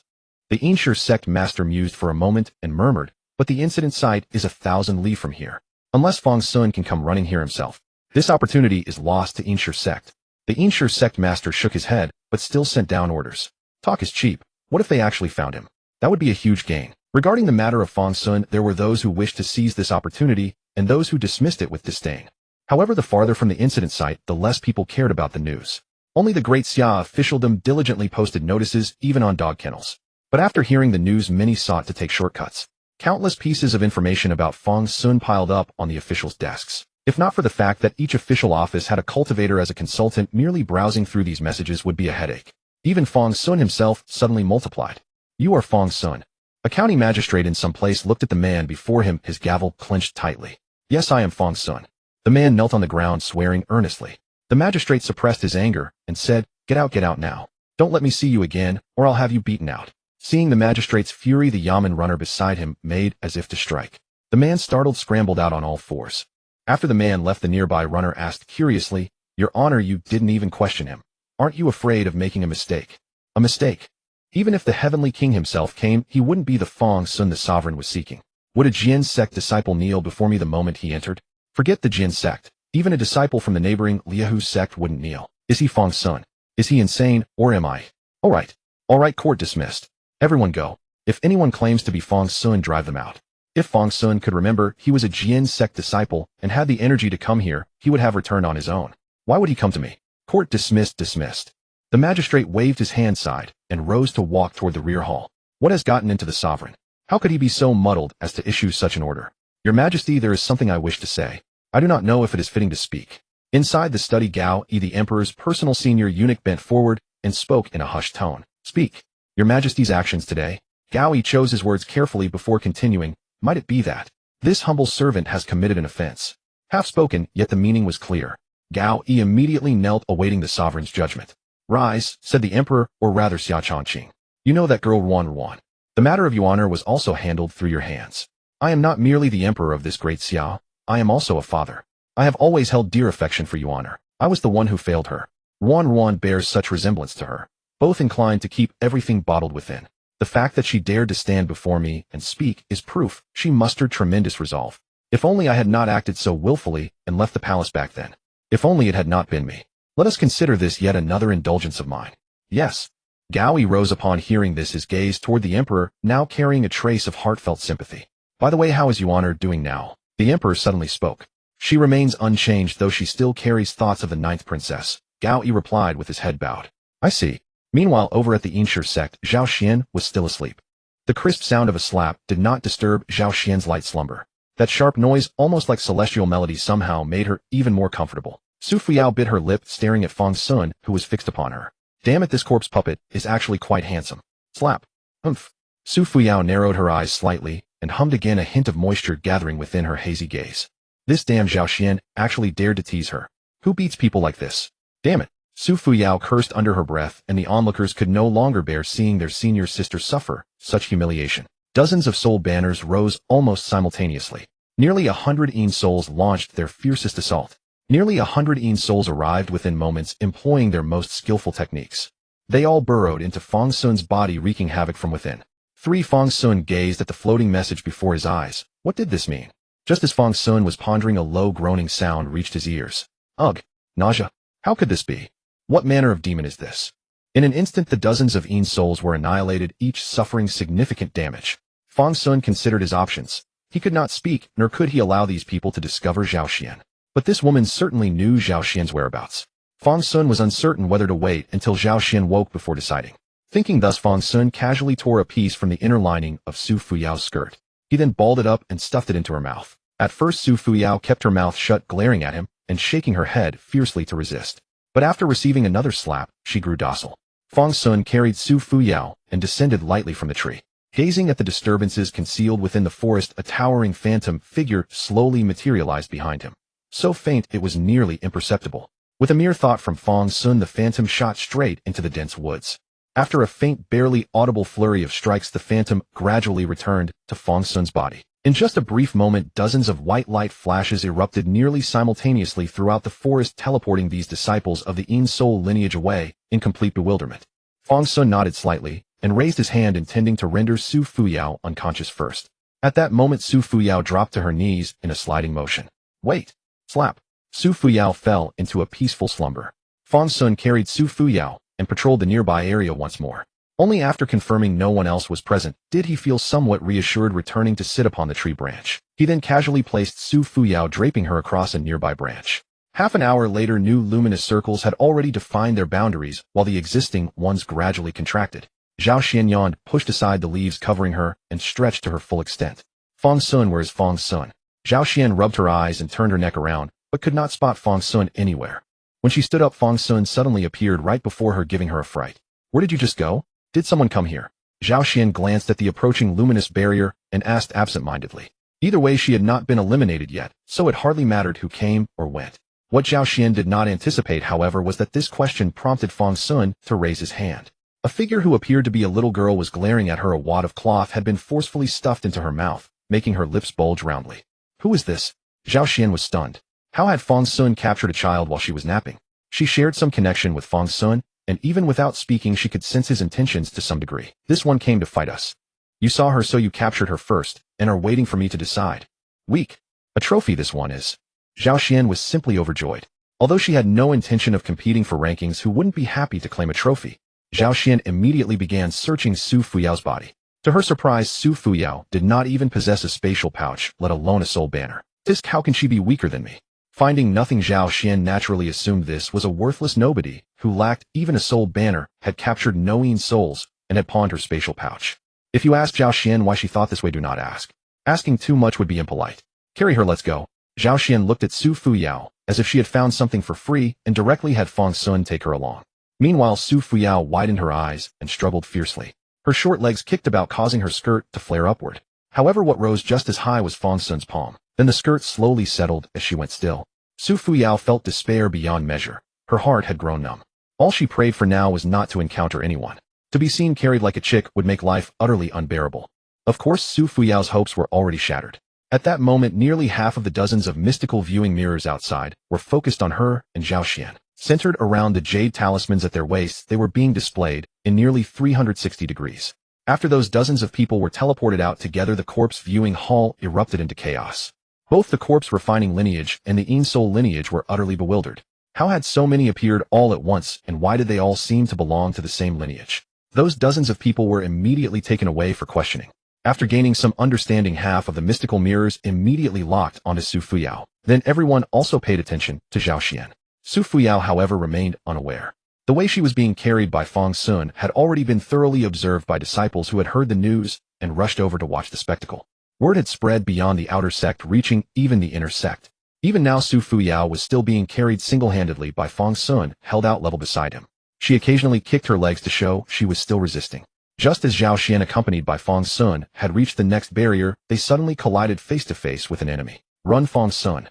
A: The Inshur sect master mused for a moment and murmured, but the incident site is 1,000 li from here. Unless Fang Xun can come running here himself, this opportunity is lost to Inshur sect. The Inshur sect master shook his head, but still sent down orders. Talk is cheap. What if they actually found him? That would be a huge gain. Regarding the matter of Fang Xun, there were those who wished to seize this opportunity, and those who dismissed it with disdain. However, the farther from the incident site, the less people cared about the news. Only the Great Xia officialdom diligently posted notices, even on dog kennels. But after hearing the news, many sought to take shortcuts. Countless pieces of information about Fang Xun piled up on the officials' desks. If not for the fact that each official office had a cultivator as a consultant, merely browsing through these messages would be a headache. Even Fang Xun himself suddenly multiplied. You are Fang Xun. A county magistrate in some place looked at the man before him, his gavel clenched tightly. Yes, I am Fang Xun. The man knelt on the ground, swearing earnestly. The magistrate suppressed his anger and said, get out now. Don't let me see you again, or I'll have you beaten out. Seeing the magistrate's fury, the yamen runner beside him made as if to strike. The man, startled, scrambled out on all fours. After the man left, the nearby runner asked curiously, Your Honor, you didn't even question him. Aren't you afraid of making a mistake? A mistake? Even if the heavenly king himself came, he wouldn't be the Fang Xun the sovereign was seeking. Would a Jian sect disciple kneel before me the moment he entered? Forget the Jian sect. Even a disciple from the neighboring Liahu sect wouldn't kneel. Is he Fang Xun? Is he insane, or am I? All right, court dismissed. Everyone go. If anyone claims to be Fang Xun, drive them out. If Fang Xun could remember, he was a Jian sect disciple and had the energy to come here, he would have returned on his own. Why would he come to me? Court dismissed. The magistrate waved his hand aside and rose to walk toward the rear hall. What has gotten into the sovereign? How could he be so muddled as to issue such an order? Your Majesty, there is something I wish to say. I do not know if it is fitting to speak. Inside the study, Gao Yi, the emperor's personal senior eunuch, bent forward and spoke in a hushed tone. Speak. Your Majesty's actions today. Gao Yi chose his words carefully before continuing. Might it be that this humble servant has committed an offense? Half spoken, yet the meaning was clear. Gao Yi immediately knelt, awaiting the sovereign's judgment. Rise, said the emperor, or rather Xia Chongqing. You know that girl Ruanruan. The matter of your honor was also handled through your hands. I am not merely the emperor of this great Xia, I am also a father. I have always held dear affection for your honor. I was the one who failed her. Ruanruan bears such resemblance to her. Both inclined to keep everything bottled within. The fact that she dared to stand before me and speak is proof she mustered tremendous resolve. If only I had not acted so willfully and left the palace back then. If only it had not been me. Let us consider this yet another indulgence of mine. Yes. Gao Yi rose upon hearing this, his gaze toward the emperor, now carrying a trace of heartfelt sympathy. By the way, how is your honor doing now? The emperor suddenly spoke. She remains unchanged, though she still carries thoughts of the 9th princess. Gao Yi replied with his head bowed. I see. Meanwhile, over at the immersed sect, Zhao Xian was still asleep. The crisp sound of a slap did not disturb Zhao Xian's light slumber. That sharp noise, almost like celestial melody, somehow made her even more comfortable. Su Fuyao bit her lip, staring at Fang Xun, who was fixed upon her. Damn it, this corpse puppet is actually quite handsome. Slap. Humph. Su Fuyao narrowed her eyes slightly and hummed again, a hint of moisture gathering within her hazy gaze. This damn Zhao Xian actually dared to tease her. Who beats people like this? Damn it. Su Fuyao cursed under her breath, and the onlookers could no longer bear seeing their senior sister suffer such humiliation. Dozens of soul banners rose almost simultaneously. Nearly 100 Yin souls launched their fiercest assault. Nearly 100 Yin souls arrived within moments, employing their most skillful techniques. They all burrowed into Fang Xun's body, wreaking havoc from within. Fang Xun gazed at the floating message before his eyes. What did this mean? Just as Fang Xun was pondering, a low groaning sound reached his ears. Ugh! Nausea! How could this be? What manner of demon is this? In an instant, the dozens of Yin souls were annihilated, each suffering significant damage. Fang Xun considered his options. He could not speak, nor could he allow these people to discover Zhao Xian. But this woman certainly knew Zhao Xian's whereabouts. Fang Xun was uncertain whether to wait until Zhao Xian woke before deciding. Thinking thus, Fang Xun casually tore a piece from the inner lining of Su Fuyao's skirt. He then balled it up and stuffed it into her mouth. At first, Su Fuyao kept her mouth shut, glaring at him and shaking her head fiercely to resist. But after receiving another slap, she grew docile. Fang Xun carried Su Fuyao and descended lightly from the tree. Gazing at the disturbances concealed within the forest, a towering phantom figure slowly materialized behind him. So faint it was nearly imperceptible. With a mere thought from Fang Xun, the phantom shot straight into the dense woods. After a faint, barely audible flurry of strikes, the phantom gradually returned to Fang Xun's body. In just a brief moment, dozens of white light flashes erupted nearly simultaneously throughout the forest, teleporting these disciples of the Yin soul lineage away in complete bewilderment. Fang Xun nodded slightly and raised his hand, intending to render Su Fuyao unconscious first. At that moment, Su Fuyao dropped to her knees in a sliding motion. Wait! Slap! Su Fuyao fell into a peaceful slumber. Fang Xun carried Su Fuyao and patrolled the nearby area once more. Only after confirming no one else was present did he feel somewhat reassured, returning to sit upon the tree branch. He then casually placed Su Fuyao, draping her across a nearby branch. Half an hour later, new luminous circles had already defined their boundaries, while the existing ones gradually contracted. Zhao Xian yawned, pushed aside the leaves covering her, and stretched to her full extent. Fang Xun, where is Fang Xun? Zhao Xian rubbed her eyes and turned her neck around, but could not spot Fang Xun anywhere. When she stood up, Fang Xun suddenly appeared right before her, giving her a fright. Where did you just go? Did someone come here? Zhao Xian glanced at the approaching luminous barrier and asked absent-mindedly. Either way, she had not been eliminated yet, so it hardly mattered who came or went. What Zhao Xian did not anticipate, however, was that this question prompted Fang Xun to raise his hand. A figure who appeared to be a little girl was glaring at her. A wad of cloth had been forcefully stuffed into her mouth, making her lips bulge roundly. Who is this? Zhao Xian was stunned. How had Fang Xun captured a child while she was napping? She shared some connection with Fang Xun, and even without speaking, she could sense his intentions to some degree. This one came to fight us. You saw her, so you captured her first, and are waiting for me to decide. Weak. A trophy this one is. Zhao Xian was simply overjoyed. Although she had no intention of competing for rankings, who wouldn't be happy to claim a trophy? Zhao Xian immediately began searching Su Fuyao's body. To her surprise, Su Fuyao did not even possess a spatial pouch, let alone a soul banner. Tisk, how can she be weaker than me? Finding nothing, Zhao Xian naturally assumed this was a worthless nobody who lacked even a soul banner, had captured no souls, and had pawned her spatial pouch. If you ask Zhao Xian why she thought this way, do not ask. Asking too much would be impolite. Carry her, let's go. Zhao Xian looked at Su Fuyao as if she had found something for free and directly had Fang Xun take her along. Meanwhile, Su Fuyao widened her eyes and struggled fiercely. Her short legs kicked about, causing her skirt to flare upward. However, what rose just as high was Fang Xun's palm. Then the skirt slowly settled as she went still. Su Fuyao felt despair beyond measure. Her heart had grown numb. All she prayed for now was not to encounter anyone. To be seen carried like a chick would make life utterly unbearable. Of course, Su Fuyao's hopes were already shattered. At that moment, nearly half of the dozens of mystical viewing mirrors outside were focused on her and Zhao Xian. Centered around the jade talismans at their waists, they were being displayed in nearly 360 degrees. After those dozens of people were teleported out together, the corpse viewing hall erupted into chaos. Both the corpse refining lineage and the Yin Soul lineage were utterly bewildered. How had so many appeared all at once, and why did they all seem to belong to the same lineage? Those dozens of people were immediately taken away for questioning. After gaining some understanding, half of the mystical mirrors immediately locked onto Su Fuyao. Then everyone also paid attention to Zhao Xian. Su Fuyao, however, remained unaware. The way she was being carried by Fang Xun had already been thoroughly observed by disciples who had heard the news and rushed over to watch the spectacle. Word had spread beyond the outer sect, reaching even the inner sect. Even now, Su Fuyao was still being carried single-handedly by Fang Xun, held out level beside him. She occasionally kicked her legs to show she was still resisting. Just as Zhao Xian, accompanied by Fang Xun, had reached the next barrier, they suddenly collided face-to-face with an enemy. Run, Fang Xun.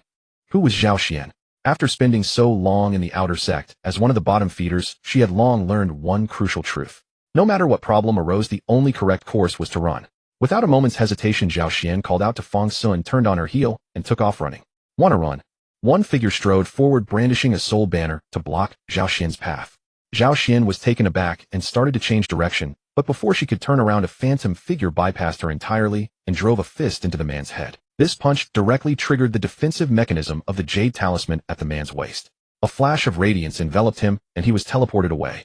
A: Who was Zhao Xian? After spending so long in the outer sect, as one of the bottom feeders, she had long learned one crucial truth. No matter what problem arose, the only correct course was to run. Without a moment's hesitation, Zhao Xian called out to Fang Xun, turned on her heel, and took off running. Wanna run? One figure strode forward, brandishing a soul banner to block Zhao Xian's path. Zhao Xian was taken aback and started to change direction, but before she could turn around, a phantom figure bypassed her entirely and drove a fist into the man's head. This punch directly triggered the defensive mechanism of the jade talisman at the man's waist. A flash of radiance enveloped him, and he was teleported away.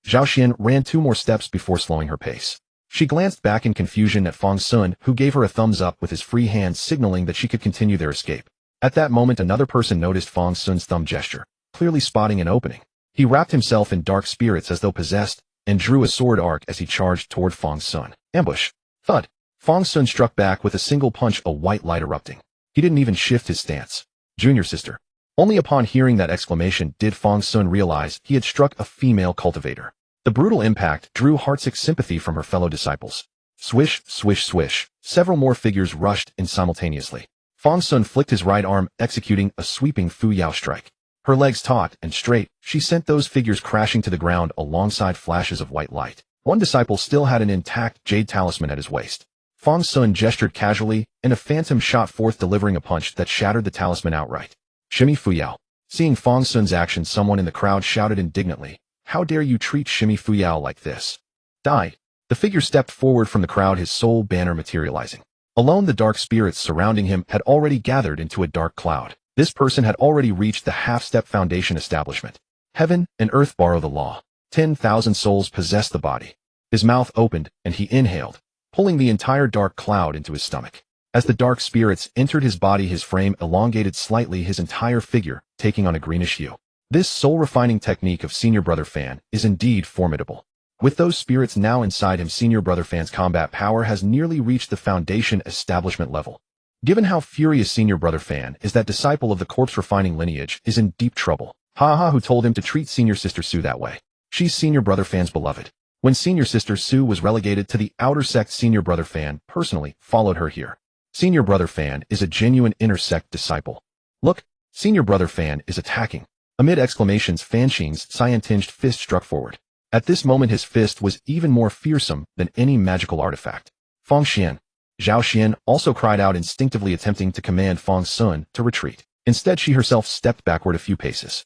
A: Zhao Xian ran 2 more steps before slowing her pace. She glanced back in confusion at Fang Xun, who gave her a thumbs up with his free hand, signaling that she could continue their escape. At that moment, another person noticed Fang Xun's thumb gesture, clearly spotting an opening. He wrapped himself in dark spirits as though possessed, and drew a sword arc as he charged toward Fang Xun. Ambush. Thud. Fang Xun struck back with a single punch, a white light erupting. He didn't even shift his stance. Junior sister. Only upon hearing that exclamation did Fang Xun realize he had struck a female cultivator. The brutal impact drew heartsick sympathy from her fellow disciples. Swish, swish, swish. Several more figures rushed in simultaneously. Fang Xun flicked his right arm, executing a sweeping Fuyao strike. Her legs taut and straight, she sent those figures crashing to the ground alongside flashes of white light. One disciple still had an intact jade talisman at his waist. Fang Xun gestured casually, and a phantom shot forth, delivering a punch that shattered the talisman outright. Shimmy Fuyao. Seeing Fang Xun's action, someone in the crowd shouted indignantly, "How dare you treat Shimmy Fuyao like this?" Die. The figure stepped forward from the crowd, his soul banner materializing. Alone, the dark spirits surrounding him had already gathered into a dark cloud. This person had already reached the half-step foundation establishment. Heaven and earth borrow the law. 10,000 souls possess the body. His mouth opened, and he inhaled, pulling the entire dark cloud into his stomach. As the dark spirits entered his body, his frame elongated slightly, his entire figure taking on a greenish hue. This soul-refining technique of Senior Brother Fan is indeed formidable. With those spirits now inside him, Senior Brother Fan's combat power has nearly reached the foundation establishment level. Given how furious Senior Brother Fan is, that disciple of the corpse-refining lineage is in deep trouble. Who told him to treat Senior Sister Su that way? She's Senior Brother Fan's beloved. When Senior Sister Su was relegated to the outer sect, Senior Brother Fan personally followed her here. Senior Brother Fan is a genuine inner sect disciple. Look, Senior Brother Fan is attacking. Amid exclamations, Fan Xin's cyan-tinged fist struck forward. At this moment, his fist was even more fearsome than any magical artifact. Fang Xian. Zhao Xian also cried out, instinctively attempting to command Fang Xun to retreat. Instead, she herself stepped backward a few paces.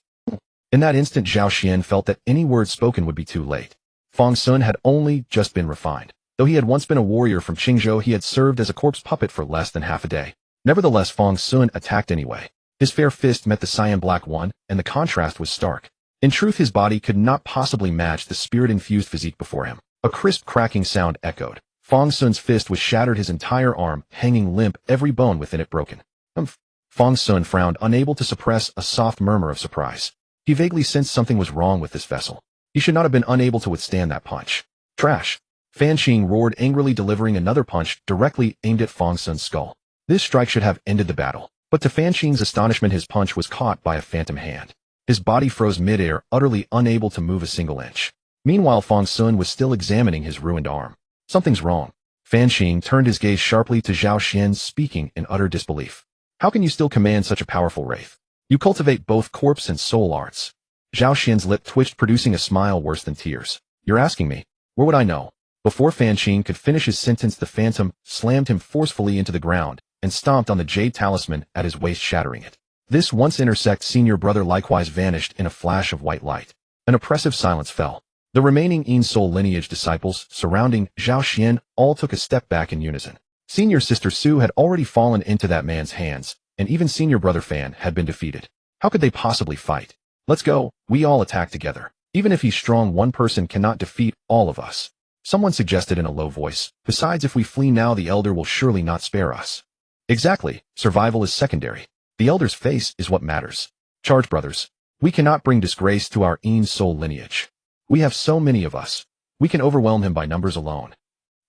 A: In that instant, Zhao Xian felt that any word spoken would be too late. Fang Xun had only just been refined. Though he had once been a warrior from Qingzhou, he had served as a corpse puppet for less than half a day. Nevertheless, Fang Xun attacked anyway. His fair fist met the cyan-black one, and the contrast was stark. In truth, his body could not possibly match the spirit-infused physique before him. A crisp cracking sound echoed. Fang Xun's fist was shattered, his entire arm hanging limp, every bone within it broken. Fang Xun frowned, unable to suppress a soft murmur of surprise. He vaguely sensed something was wrong with this vessel. He should not have been unable to withstand that punch. Trash! Fan Xing roared angrily, delivering another punch directly aimed at Fang Xun's skull. This strike should have ended the battle, but to Fan Xing's astonishment, his punch was caught by a phantom hand. His body froze midair, utterly unable to move a single inch. Meanwhile, Fang Xun was still examining his ruined arm. Something's wrong. Fan Xing turned his gaze sharply to Zhao Xian, speaking in utter disbelief. How can you still command such a powerful wraith? You cultivate both corpse and soul arts. Zhao Xian's lip twitched, producing a smile worse than tears. You're asking me? Where would I know? Before Fan Xing could finish his sentence, the phantom slammed him forcefully into the ground and stomped on the jade talisman at his waist, shattering it. This once intersect senior brother likewise vanished in a flash of white light. An oppressive silence fell. The remaining Yin Soul lineage disciples surrounding Zhao Xian all took a step back in unison. Senior sister Su had already fallen into that man's hands, and even senior brother Fan had been defeated. How could they possibly fight? Let's go, we all attack together. Even if he's strong, one person cannot defeat all of us. Someone suggested in a low voice. Besides, if we flee now, the elder will surely not spare us. Exactly, survival is secondary. The elder's face is what matters. Charge, brothers. We cannot bring disgrace to our Yin Soul lineage. We have so many of us. We can overwhelm him by numbers alone.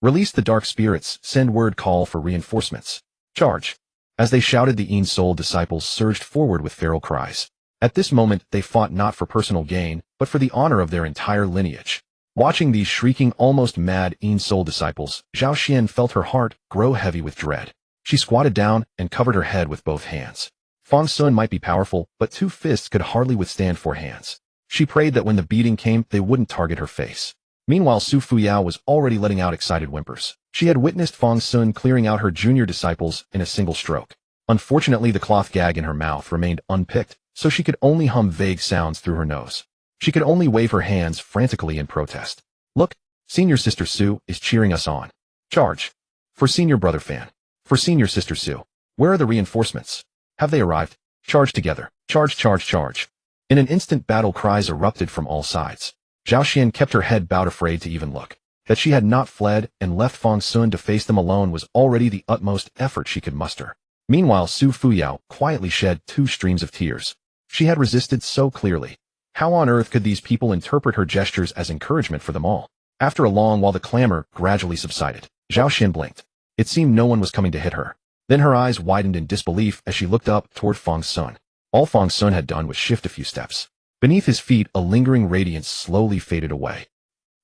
A: Release the dark spirits, send word, call for reinforcements. Charge. As they shouted, the Yin Soul disciples surged forward with feral cries. At this moment, they fought not for personal gain, but for the honor of their entire lineage. Watching these shrieking, almost mad Yin Soul disciples, Zhao Xian felt her heart grow heavy with dread. She squatted down and covered her head with both hands. Fang Xun might be powerful, but 2 fists could hardly withstand 4 hands. She prayed that when the beating came, they wouldn't target her face. Meanwhile, Su Fuyao was already letting out excited whimpers. She had witnessed Fang Xun clearing out her junior disciples in a single stroke. Unfortunately, the cloth gag in her mouth remained unpicked, so she could only hum vague sounds through her nose. She could only wave her hands frantically in protest. Look, senior sister Su is cheering us on. Charge. For senior brother Fan. For senior sister Su. Where are the reinforcements? Have they arrived? Charge together. Charge, charge, charge. In an instant, battle cries erupted from all sides. Zhao Xian kept her head bowed, afraid to even look. That she had not fled and left Fang Xun to face them alone was already the utmost effort she could muster. Meanwhile, Su Fuyao quietly shed 2 streams of tears. She had resisted so clearly. How on earth could these people interpret her gestures as encouragement for them all? After a long while, the clamor gradually subsided. Zhao Xian blinked. It seemed no one was coming to hit her. Then her eyes widened in disbelief as she looked up toward Fang Xun. All Fang Xun had done was shift a few steps. Beneath his feet, a lingering radiance slowly faded away.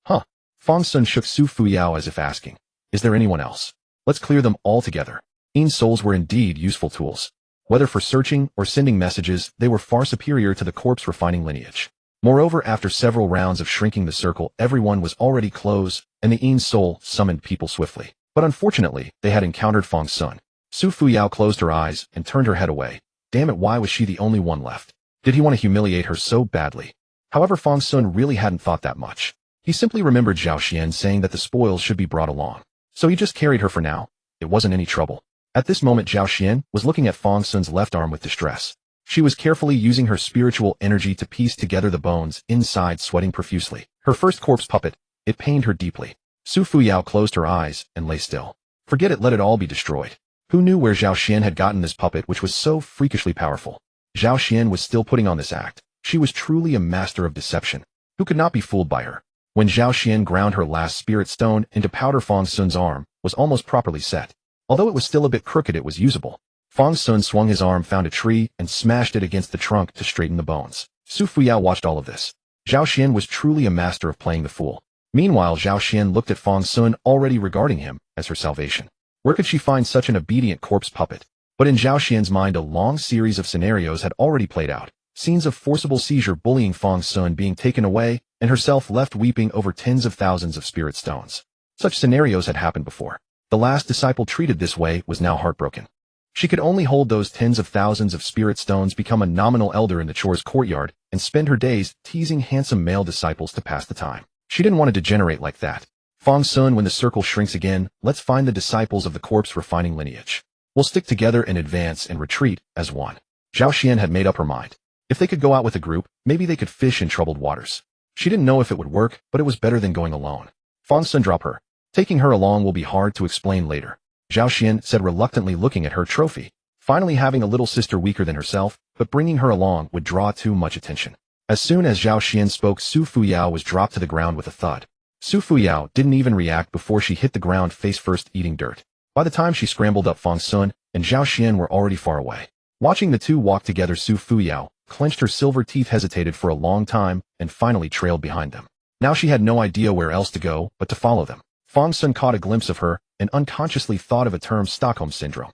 A: Huh. Fang Xun shook Su Fuyao as if asking, is there anyone else? Let's clear them all together. Yin Souls were indeed useful tools. Whether for searching or sending messages, they were far superior to the corpse refining lineage. Moreover, after several rounds of shrinking the circle, everyone was already close, and the Yin Soul summoned people swiftly. But unfortunately, they had encountered Fang Xun. Su Fuyao closed her eyes and turned her head away. Damn it, why was she the only one left? Did he want to humiliate her so badly? However, Fang Xun really hadn't thought that much. He simply remembered Zhao Xian saying that the spoils should be brought along. So he just carried her for now. It wasn't any trouble. At this moment, Zhao Xian was looking at Fang Xun's left arm with distress. She was carefully using her spiritual energy to piece together the bones inside, sweating profusely. Her first corpse puppet, it pained her deeply. Su Fuyao closed her eyes and lay still. Forget it, let it all be destroyed. Who knew where Zhao Xian had gotten this puppet which was so freakishly powerful? Zhao Xian was still putting on this act. She was truly a master of deception. Who could not be fooled by her? When Zhao Xian ground her last spirit stone into powder, Fang Xun's arm was almost properly set. Although it was still a bit crooked, it was usable. Fang Xun swung his arm, found a tree, and smashed it against the trunk to straighten the bones. Su Fuyao watched all of this. Zhao Xian was truly a master of playing the fool. Meanwhile, Zhao Xian looked at Fang Xun, already regarding him as her salvation. Where could she find such an obedient corpse puppet? But in Zhao Xian's mind, a long series of scenarios had already played out. Scenes of forcible seizure, bullying Fang Xun, being taken away, and herself left weeping over tens of thousands of spirit stones. Such scenarios had happened before. The last disciple treated this way was now heartbroken. She could only hold those tens of thousands of spirit stones, become a nominal elder in the chore's courtyard, and spend her days teasing handsome male disciples to pass the time. She didn't want to degenerate like that. Fang Xun, when the circle shrinks again, let's find the disciples of the corpse refining lineage. We'll stick together and advance and retreat as one. Zhao Xian had made up her mind. If they could go out with a group, maybe they could fish in troubled waters. She didn't know if it would work, but it was better than going alone. Fang Xun, drop her. Taking her along will be hard to explain later, Zhao Xian said reluctantly, looking at her trophy. Finally having a little sister weaker than herself, but bringing her along would draw too much attention. As soon as Zhao Xian spoke, Su Fuyao was dropped to the ground with a thud. Su Fuyao didn't even react before she hit the ground face first, eating dirt. By the time she scrambled up, Fang Xun and Zhao Xian were already far away. Watching the two walk together, Su Fuyao clenched her silver teeth, hesitated for a long time, and finally trailed behind them. Now she had no idea where else to go but to follow them. Fang Xun caught a glimpse of her and unconsciously thought of a term, Stockholm Syndrome.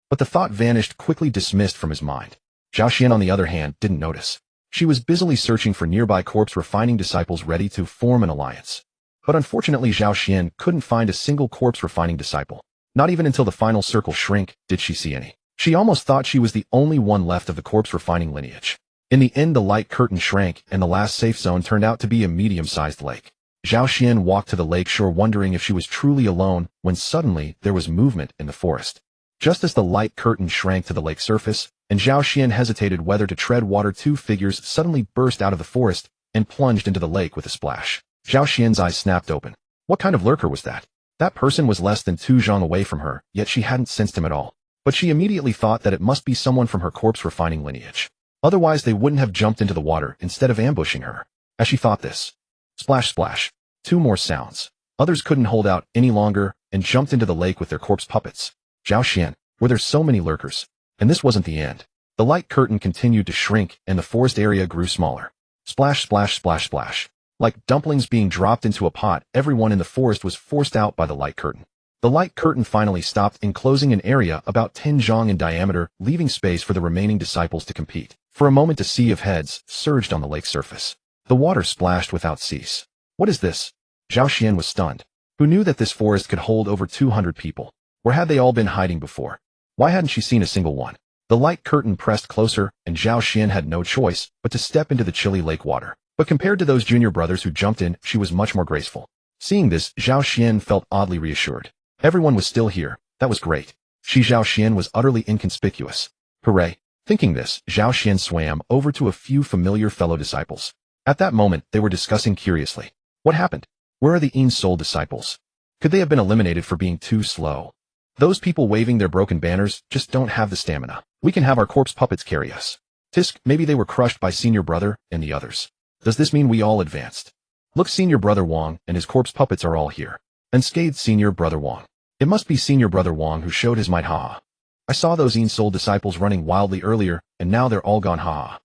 A: But the thought vanished, quickly dismissed from his mind. Zhao Xian, on the other hand, didn't notice. She was busily searching for nearby corpse refining disciples ready to form an alliance. But unfortunately, Zhao Xian couldn't find a single corpse refining disciple. Not even until the final circle shrank did she see any. She almost thought she was the only one left of the corpse refining lineage. In the end, the light curtain shrank and the last safe zone turned out to be a medium-sized lake. Zhao Xian walked to the lake shore, wondering if she was truly alone, when suddenly there was movement in the forest. Just as the light curtain shrank to the lake surface, and Zhao Xian hesitated whether to tread water, two figures suddenly burst out of the forest and plunged into the lake with a splash. Zhao Xian's eyes snapped open. What kind of lurker was that? That person was less than 2 zhang away from her, yet she hadn't sensed him at all. But she immediately thought that it must be someone from her corpse refining lineage. Otherwise they wouldn't have jumped into the water instead of ambushing her. As she thought this, splash, splash, 2 more sounds. Others couldn't hold out any longer and jumped into the lake with their corpse puppets. Zhao Xian, were there so many lurkers? And this wasn't the end. The light curtain continued to shrink and the forest area grew smaller. Splash, splash, splash, splash. Like dumplings being dropped into a pot, everyone in the forest was forced out by the light curtain. The light curtain finally stopped, enclosing an area about 10 zhang in diameter, leaving space for the remaining disciples to compete. For a moment, a sea of heads surged on the lake surface. The water splashed without cease. What is this? Zhao Xian was stunned. Who knew that this forest could hold over 200 people? Where had they all been hiding before? Why hadn't she seen a single one? The light curtain pressed closer, and Zhao Xian had no choice but to step into the chilly lake water. But compared to those junior brothers who jumped in, she was much more graceful. Seeing this, Zhao Xian felt oddly reassured. Everyone was still here. That was great. Zhao Xian was utterly inconspicuous. Hooray. Thinking this, Zhao Xian swam over to a few familiar fellow disciples. At that moment, they were discussing curiously. What happened? Where are the Soul disciples? Could they have been eliminated for being too slow? Those people waving their broken banners just don't have the stamina. We can have our corpse puppets carry us. Tisk, maybe they were crushed by Senior Brother and the others. Does this mean we all advanced? Look, Senior Brother Wang and his corpse puppets are all here. Unscathed Senior Brother Wang. It must be Senior Brother Wang who showed his might, haha. I saw those Soul disciples running wildly earlier, and now they're all gone, haha.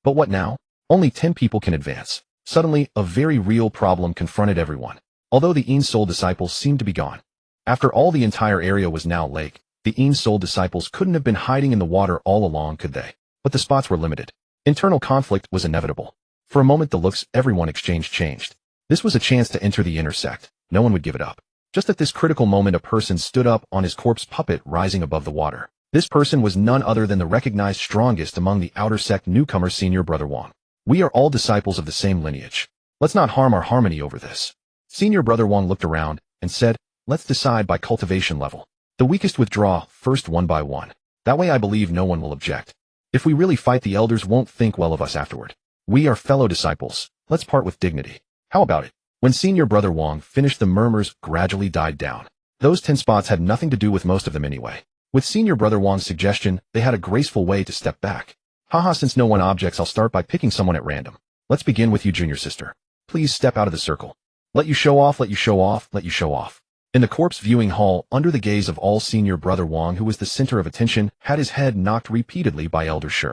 A: But what now? Only 10 people can advance. Suddenly, a very real problem confronted everyone. Although the Soul disciples seemed to be gone. After all, the entire area was now lake. The Soul disciples couldn't have been hiding in the water all along, could they? But the spots were limited. Internal conflict was inevitable. For a moment, the looks everyone exchanged changed. This was a chance to enter the inner sect. No one would give it up. Just at this critical moment, a person stood up on his corpse puppet rising above the water. This person was none other than the recognized strongest among the outer sect newcomer, Senior Brother Wang. We are all disciples of the same lineage. Let's not harm our harmony over this. Senior Brother Wang looked around and said, let's decide by cultivation level. The weakest withdraw first, one by one. That way I believe no one will object. If we really fight, the elders won't think well of us afterward. We are fellow disciples. Let's part with dignity. How about it? When Senior Brother Wang finished, the murmurs gradually died down. Those 10 spots had nothing to do with most of them anyway. With Senior Brother Wang's suggestion, they had a graceful way to step back. Haha, since no one objects, I'll start by picking someone at random. Let's begin with you, junior sister. Please step out of the circle. Let you show off, let you show off, let you show off. In the corpse viewing hall, under the gaze of all, Senior Brother Wang, who was the center of attention, had his head knocked repeatedly by Elder Shi.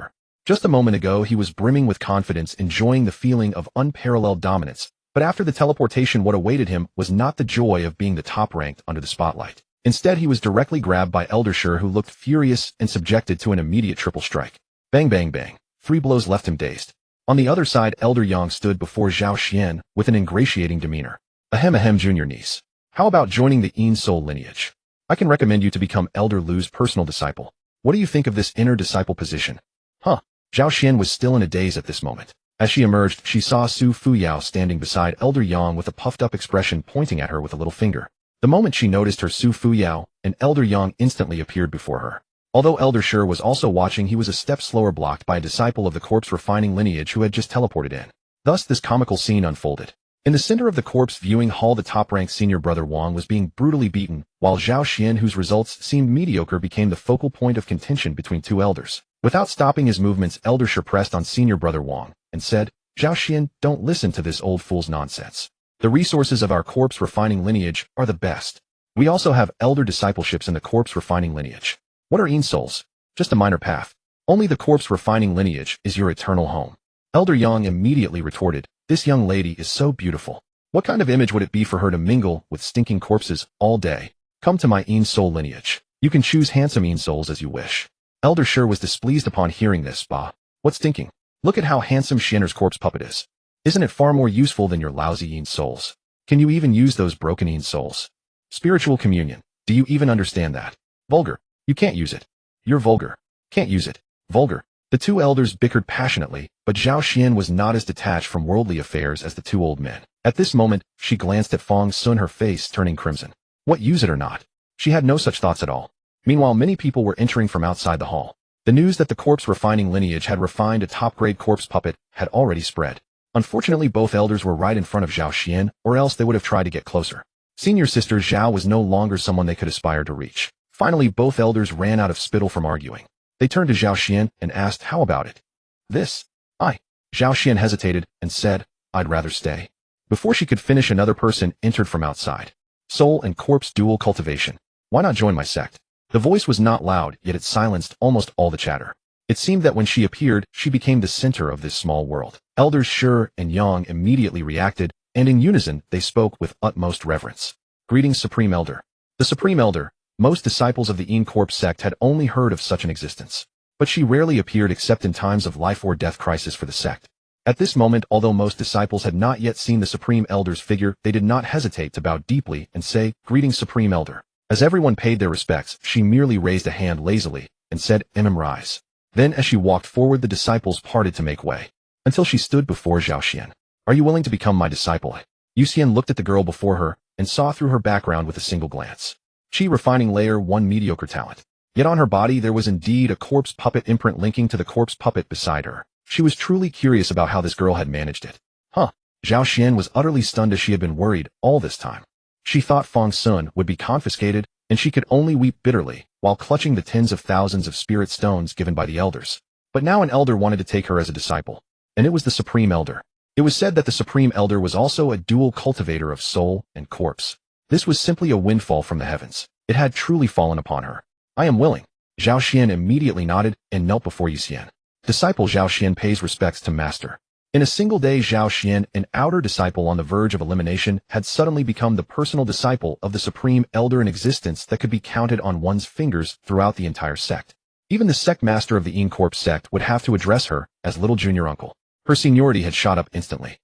A: Just a moment ago, he was brimming with confidence, enjoying the feeling of unparalleled dominance. But after the teleportation, what awaited him was not the joy of being the top-ranked under the spotlight. Instead, he was directly grabbed by Elder Shi, who looked furious and subjected to an immediate triple strike. Bang, bang, bang. 3 blows left him dazed. On the other side, Elder Yang stood before Zhao Xian with an ingratiating demeanor. Ahem, junior niece. How about joining the Soul lineage? I can recommend you to become Elder Lu's personal disciple. What do you think of this inner disciple position? Huh. Zhao Xian was still in a daze at this moment. As she emerged, she saw Su Fuyao standing beside Elder Yang with a puffed-up expression, pointing at her with a little finger. The moment she noticed her, Su Fuyao and Elder Yang instantly appeared before her. Although Elder Shi was also watching, he was a step slower, blocked by a disciple of the corpse refining lineage who had just teleported in. Thus this comical scene unfolded. In the center of the corpse viewing hall, the top-ranked senior brother Wang was being brutally beaten, while Zhao Xian, whose results seemed mediocre, became the focal point of contention between two elders. Without stopping his movements, Elder Shi pressed on senior brother Wang and said, "Zhao Xian, don't listen to this old fool's nonsense. The resources of our corpse refining lineage are the best. We also have elder discipleships in the corpse refining lineage. What are souls? Just a minor path. Only the corpse refining lineage is your eternal home." Elder Yang immediately retorted, "This young lady is so beautiful. What kind of image would it be for her to mingle with stinking corpses all day? Come to my soul lineage. You can choose handsome souls as you wish." Elder Shi was displeased upon hearing this. "Bah, what's stinking? Look at how handsome Xianer's corpse puppet is. Isn't it far more useful than your lousy souls? Can you even use those broken souls? Spiritual communion. Do you even understand that? Vulgar. You can't use it. You're vulgar. Can't use it. Vulgar." The two elders bickered passionately, but Zhao Xian was not as detached from worldly affairs as the two old men. At this moment, she glanced at Fang Xun, her face turning crimson. What, use it or not? She had no such thoughts at all. Meanwhile, many people were entering from outside the hall. The news that the corpse refining lineage had refined a top-grade corpse puppet had already spread. Unfortunately, both elders were right in front of Zhao Xian, or else they would have tried to get closer. Senior sister Zhao was no longer someone they could aspire to reach. Finally, both elders ran out of spittle from arguing. They turned to Zhao Xian and asked, "How about it?" "This? Zhao Xian hesitated and said, "I'd rather stay." Before she could finish, another person entered from outside. "Soul and corpse dual cultivation. Why not join my sect?" The voice was not loud, yet it silenced almost all the chatter. It seemed that when she appeared, she became the center of this small world. Elders Shi and Yang immediately reacted, and in unison they spoke with utmost reverence. "Greetings, Supreme Elder." The Supreme Elder. Most disciples of the Corpse sect had only heard of such an existence, but she rarely appeared except in times of life or death crisis for the sect. At this moment, although most disciples had not yet seen the Supreme Elder's figure, they did not hesitate to bow deeply and say, "Greetings, Supreme Elder." As everyone paid their respects, she merely raised a hand lazily and said, "Rise." Then as she walked forward, the disciples parted to make way, until she stood before Zhao Xian. "Are you willing to become my disciple?" Xian looked at the girl before her and saw through her background with a single glance. Chi refining layer 1 mediocre talent. Yet on her body there was indeed a corpse puppet imprint linking to the corpse puppet beside her. She was truly curious about how this girl had managed it. Zhao Xian was utterly stunned, as she had been worried all this time. She thought Fang Xun would be confiscated, and she could only weep bitterly while clutching the tens of thousands of spirit stones given by the elders. But now an elder wanted to take her as a disciple, and it was the Supreme Elder. It was said that the Supreme Elder was also a dual cultivator of soul and corpse. This was simply a windfall from the heavens. It had truly fallen upon her. "I am willing." Zhao Xian immediately nodded and knelt before Xian. Disciple Zhao Xian pays respects to master. In a single day, Zhao Xian, an outer disciple on the verge of elimination, had suddenly become the personal disciple of the Supreme Elder, in existence that could be counted on one's fingers throughout the entire sect. Even the sect master of the Corpse sect would have to address her as little junior uncle. Her seniority had shot up instantly.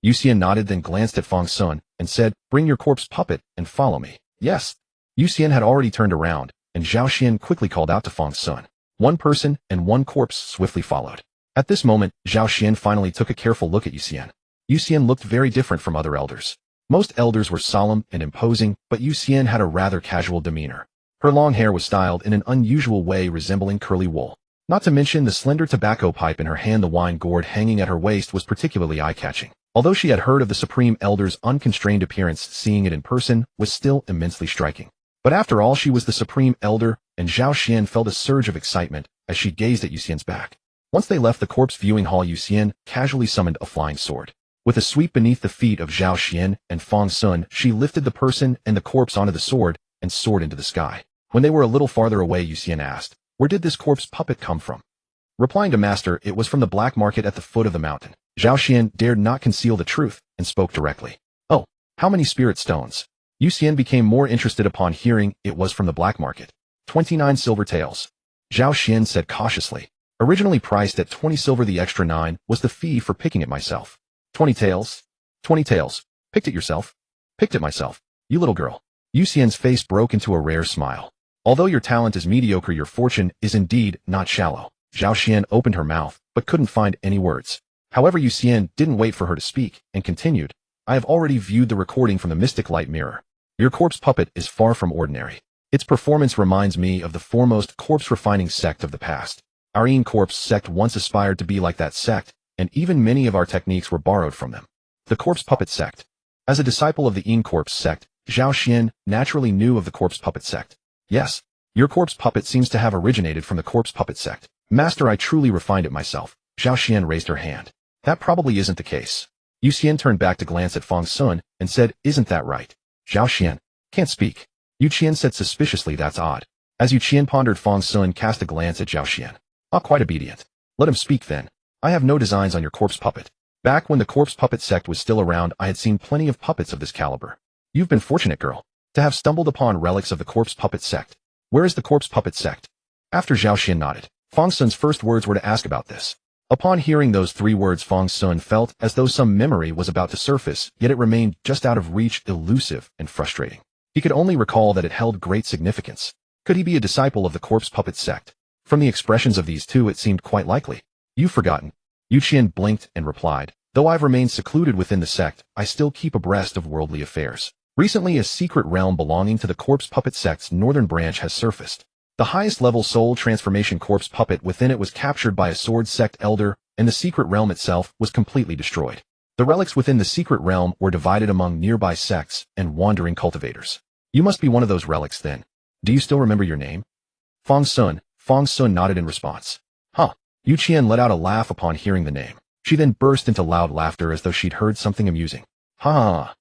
A: Xian nodded, then glanced at Fang Xun and said, "Bring your corpse puppet and follow me." "Yes." Xian had already turned around, and Zhao Xian quickly called out to Fang Xun. One person and one corpse swiftly followed. At this moment, Zhao Xian finally took a careful look at Xian. Xian looked very different from other elders. Most elders were solemn and imposing, but Xian had a rather casual demeanor. Her long hair was styled in an unusual way, resembling curly wool. Not to mention the slender tobacco pipe in her hand. The wine gourd hanging at her waist was particularly eye-catching. Although she had heard of the Supreme Elder's unconstrained appearance, seeing it in person was still immensely striking. But after all, she was the Supreme Elder, and Zhao Xian felt a surge of excitement as she gazed at Xian's back. Once they left the corpse viewing hall, Xian casually summoned a flying sword. With a sweep beneath the feet of Zhao Xian and Fang Xun, she lifted the person and the corpse onto the sword and soared into the sky. When they were a little farther away, Xian asked, "Where did this corpse puppet come from?" Replying to master, it was from the black market at the foot of the mountain. Zhao Xian dared not conceal the truth and spoke directly. "Oh, how many spirit stones?" Xian became more interested upon hearing it was from the black market. 29 silver taels. Zhao Xian said cautiously. "Originally priced at 20 silver, the extra 9 was the fee for picking it myself." 20 taels? 20 taels. Picked it yourself? Picked it myself. You little girl. Xian's face broke into a rare smile. "Although your talent is mediocre, your fortune is indeed not shallow." Zhao Xian opened her mouth, but couldn't find any words. However, Xian didn't wait for her to speak, and continued, "I have already viewed the recording from the Mystic Light Mirror. Your corpse puppet is far from ordinary. Its performance reminds me of the foremost corpse refining sect of the past. Our Corpse sect once aspired to be like that sect, and even many of our techniques were borrowed from them. The Corpse Puppet Sect. As a disciple of the Corpse Sect, Zhao Xian naturally knew of the Corpse Puppet Sect. Yes, your corpse puppet seems to have originated from the Corpse Puppet Sect. Master, I truly refined it myself. Zhao Xian raised her hand. That probably isn't the case. Yu Xian turned back to glance at Fang Xun and said, isn't that right? Zhao Xian can't speak. Yu Qian said suspiciously, that's odd. As Yu Qian pondered, Fang Xun cast a glance at Zhao Xian. Not quite obedient. Let him speak then. I have no designs on your corpse puppet. Back when the Corpse Puppet Sect was still around, I had seen plenty of puppets of this caliber. You've been fortunate, girl, to have stumbled upon relics of the Corpse Puppet Sect. Where is the Corpse Puppet Sect? After Zhao Xian nodded, Fang Xun's first words were to ask about this. Upon hearing those 3 words, Fang Xun felt as though some memory was about to surface, yet it remained just out of reach, elusive and frustrating. He could only recall that it held great significance. Could he be a disciple of the Corpse Puppet Sect? From the expressions of these two, it seemed quite likely. You've forgotten. Yu Qian blinked and replied, though I've remained secluded within the sect, I still keep abreast of worldly affairs. Recently, a secret realm belonging to the Corpse Puppet Sect's northern branch has surfaced. The highest level soul transformation corpse puppet within it was captured by a sword sect elder, and the secret realm itself was completely destroyed. The relics within the secret realm were divided among nearby sects and wandering cultivators. You must be one of those relics then. Do you still remember your name? Fang Xun nodded in response. Huh. Yu Qian let out a laugh upon hearing the name. She then burst into loud laughter as though she'd heard something amusing. Ha ha.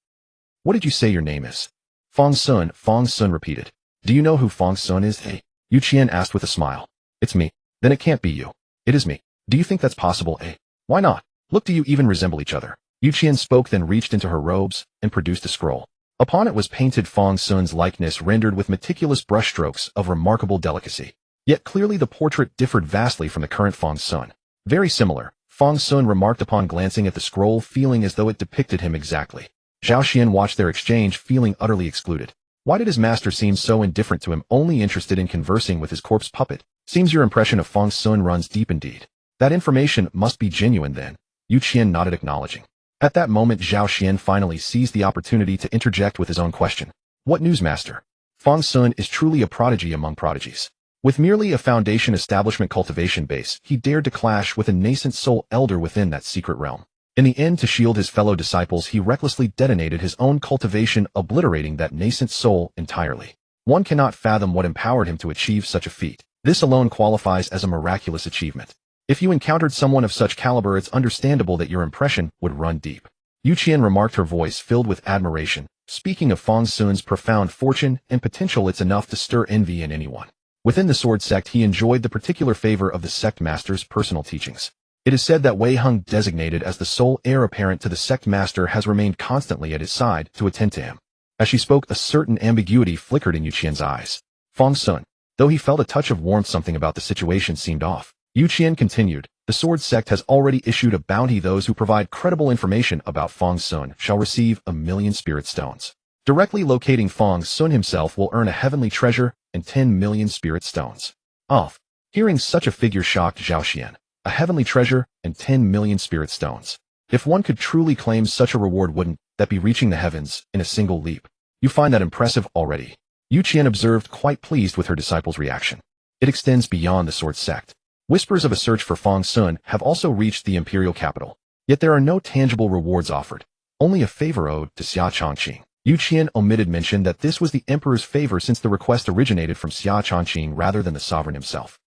A: What did you say your name is? Fang Xun repeated. Do you know who Fang Xun is? Hey. Yu Qian asked with a smile. It's me. Then it can't be you. It is me. Do you think that's possible, eh? Why not? Look, do you even resemble each other? Yu Qian spoke, then reached into her robes and produced a scroll. Upon it was painted Fang Xun's likeness, rendered with meticulous brushstrokes of remarkable delicacy. Yet clearly the portrait differed vastly from the current Fang Xun. Very similar, Fang Xun remarked upon glancing at the scroll, feeling as though it depicted him exactly. Zhao Xian watched their exchange, feeling utterly excluded. Why did his master seem so indifferent to him, only interested in conversing with his corpse puppet? Seems your impression of Fang Xun runs deep indeed. That information must be genuine then. Yu Qian nodded, acknowledging. At that moment, Zhao Xian finally seized the opportunity to interject with his own question. What news, master? Fang Xun is truly a prodigy among prodigies. With merely a foundation establishment cultivation base, he dared to clash with a nascent soul elder within that secret realm. In the end, to shield his fellow disciples, he recklessly detonated his own cultivation, obliterating that nascent soul entirely. One cannot fathom what empowered him to achieve such a feat. This alone qualifies as a miraculous achievement. If you encountered someone of such caliber, it's understandable that your impression would run deep. Yu Qian remarked, her voice filled with admiration. Speaking of Fang Xun's profound fortune and potential, it's enough to stir envy in anyone. Within the sword sect, he enjoyed the particular favor of the sect master's personal teachings. It is said that Wei Heng, designated as the sole heir apparent to the sect master, has remained constantly at his side to attend to him. As she spoke, a certain ambiguity flickered in Yu Qian's eyes. Fang Xun, though he felt a touch of warmth, something about the situation seemed off. Yu Qian continued, the sword sect has already issued a bounty. Those who provide credible information about Fang Xun shall receive 1,000,000 spirit stones. Directly locating Fang Xun himself will earn a heavenly treasure and 10,000,000 spirit stones. Off. Hearing such a figure shocked Zhao Xian. A heavenly treasure and 10,000,000 spirit stones. If one could truly claim such a reward, wouldn't that be reaching the heavens in a single leap? You find that impressive already? Yu Qian observed, quite pleased with her disciple's reaction. It extends beyond the sword sect. Whispers of a search for Fang Xun have also reached the imperial capital. Yet there are no tangible rewards offered. Only a favor owed to Xia Chongqing. Yu Qian omitted mention that this was the emperor's favor, since the request originated from Xia Chongqing rather than the sovereign himself.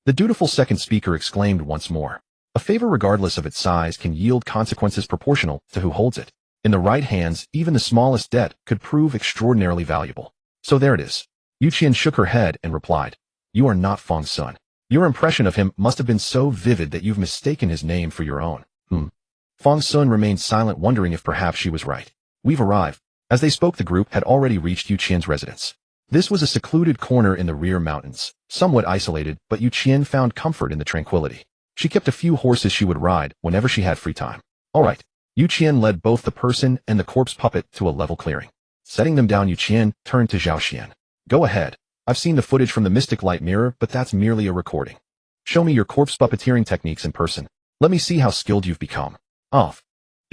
A: The dutiful second speaker exclaimed once more. A favor, regardless of its size, can yield consequences proportional to who holds it. In the right hands, even the smallest debt could prove extraordinarily valuable. So there it is. Yu Qian shook her head and replied, you are not Fang Xun. Your impression of him must have been so vivid that you've mistaken his name for your own. Fang Xun remained silent, wondering if perhaps she was right. We've arrived. As they spoke, the group had already reached Yu Qian's residence. This was a secluded corner in the rear mountains, somewhat isolated, but Yu Qian found comfort in the tranquility. She kept a few horses she would ride whenever she had free time. All right. Yu Qian led both the person and the corpse puppet to a level clearing. Setting them down, Yu Qian turned to Zhao Xian. Go ahead. I've seen the footage from the Mystic Light Mirror, but that's merely a recording. Show me your corpse puppeteering techniques in person. Let me see how skilled you've become. Off.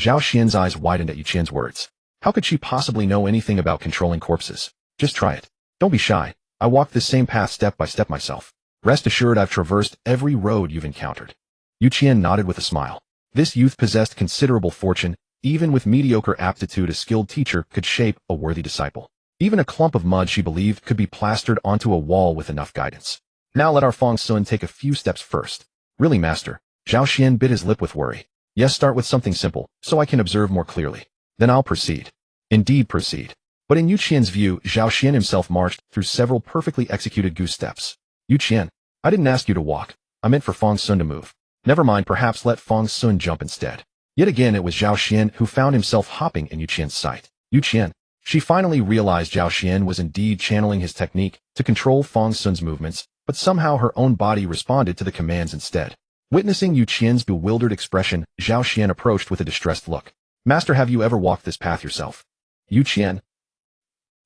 A: Zhao Xian's eyes widened at Yu Qian's words. How could she possibly know anything about controlling corpses? Just try it. Don't be shy. I walked this same path step by step myself. Rest assured, I've traversed every road you've encountered. Yu Qian nodded with a smile. This youth possessed considerable fortune, even with mediocre aptitude, a skilled teacher could shape a worthy disciple. Even a clump of mud, she believed, could be plastered onto a wall with enough guidance. Now let our Fang Xun take a few steps first. Really, master? Zhao Xian bit his lip with worry. Yes, start with something simple, so I can observe more clearly. Then I'll proceed. Indeed, proceed. But in Yu Qian's view, Zhao Xian himself marched through several perfectly executed goose steps. Yu Qian, I didn't ask you to walk. I meant for Fang Xun to move. Never mind, perhaps let Fang Xun jump instead. Yet again, it was Zhao Xian who found himself hopping in Yu Qian's sight. Yu Qian. She finally realized Zhao Xian was indeed channeling his technique to control Fang Xun's movements, but somehow her own body responded to the commands instead. Witnessing Yu Qian's bewildered expression, Zhao Xian approached with a distressed look. Master, have you ever walked this path yourself? Yu Qian.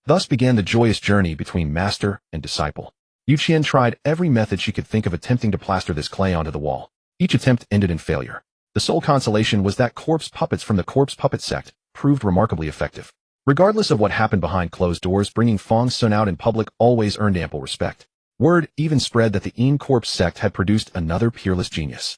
A: Thus began the joyous journey between master and disciple. Yu Qian tried every method she could think of attempting to plaster this clay onto the wall. Each attempt ended in failure. The sole consolation was that corpse puppets from the Corpse Puppet Sect proved remarkably effective. Regardless of what happened behind closed doors, bringing Fang Xun out in public always earned ample respect. Word even spread that the Corpse Sect had produced another peerless genius.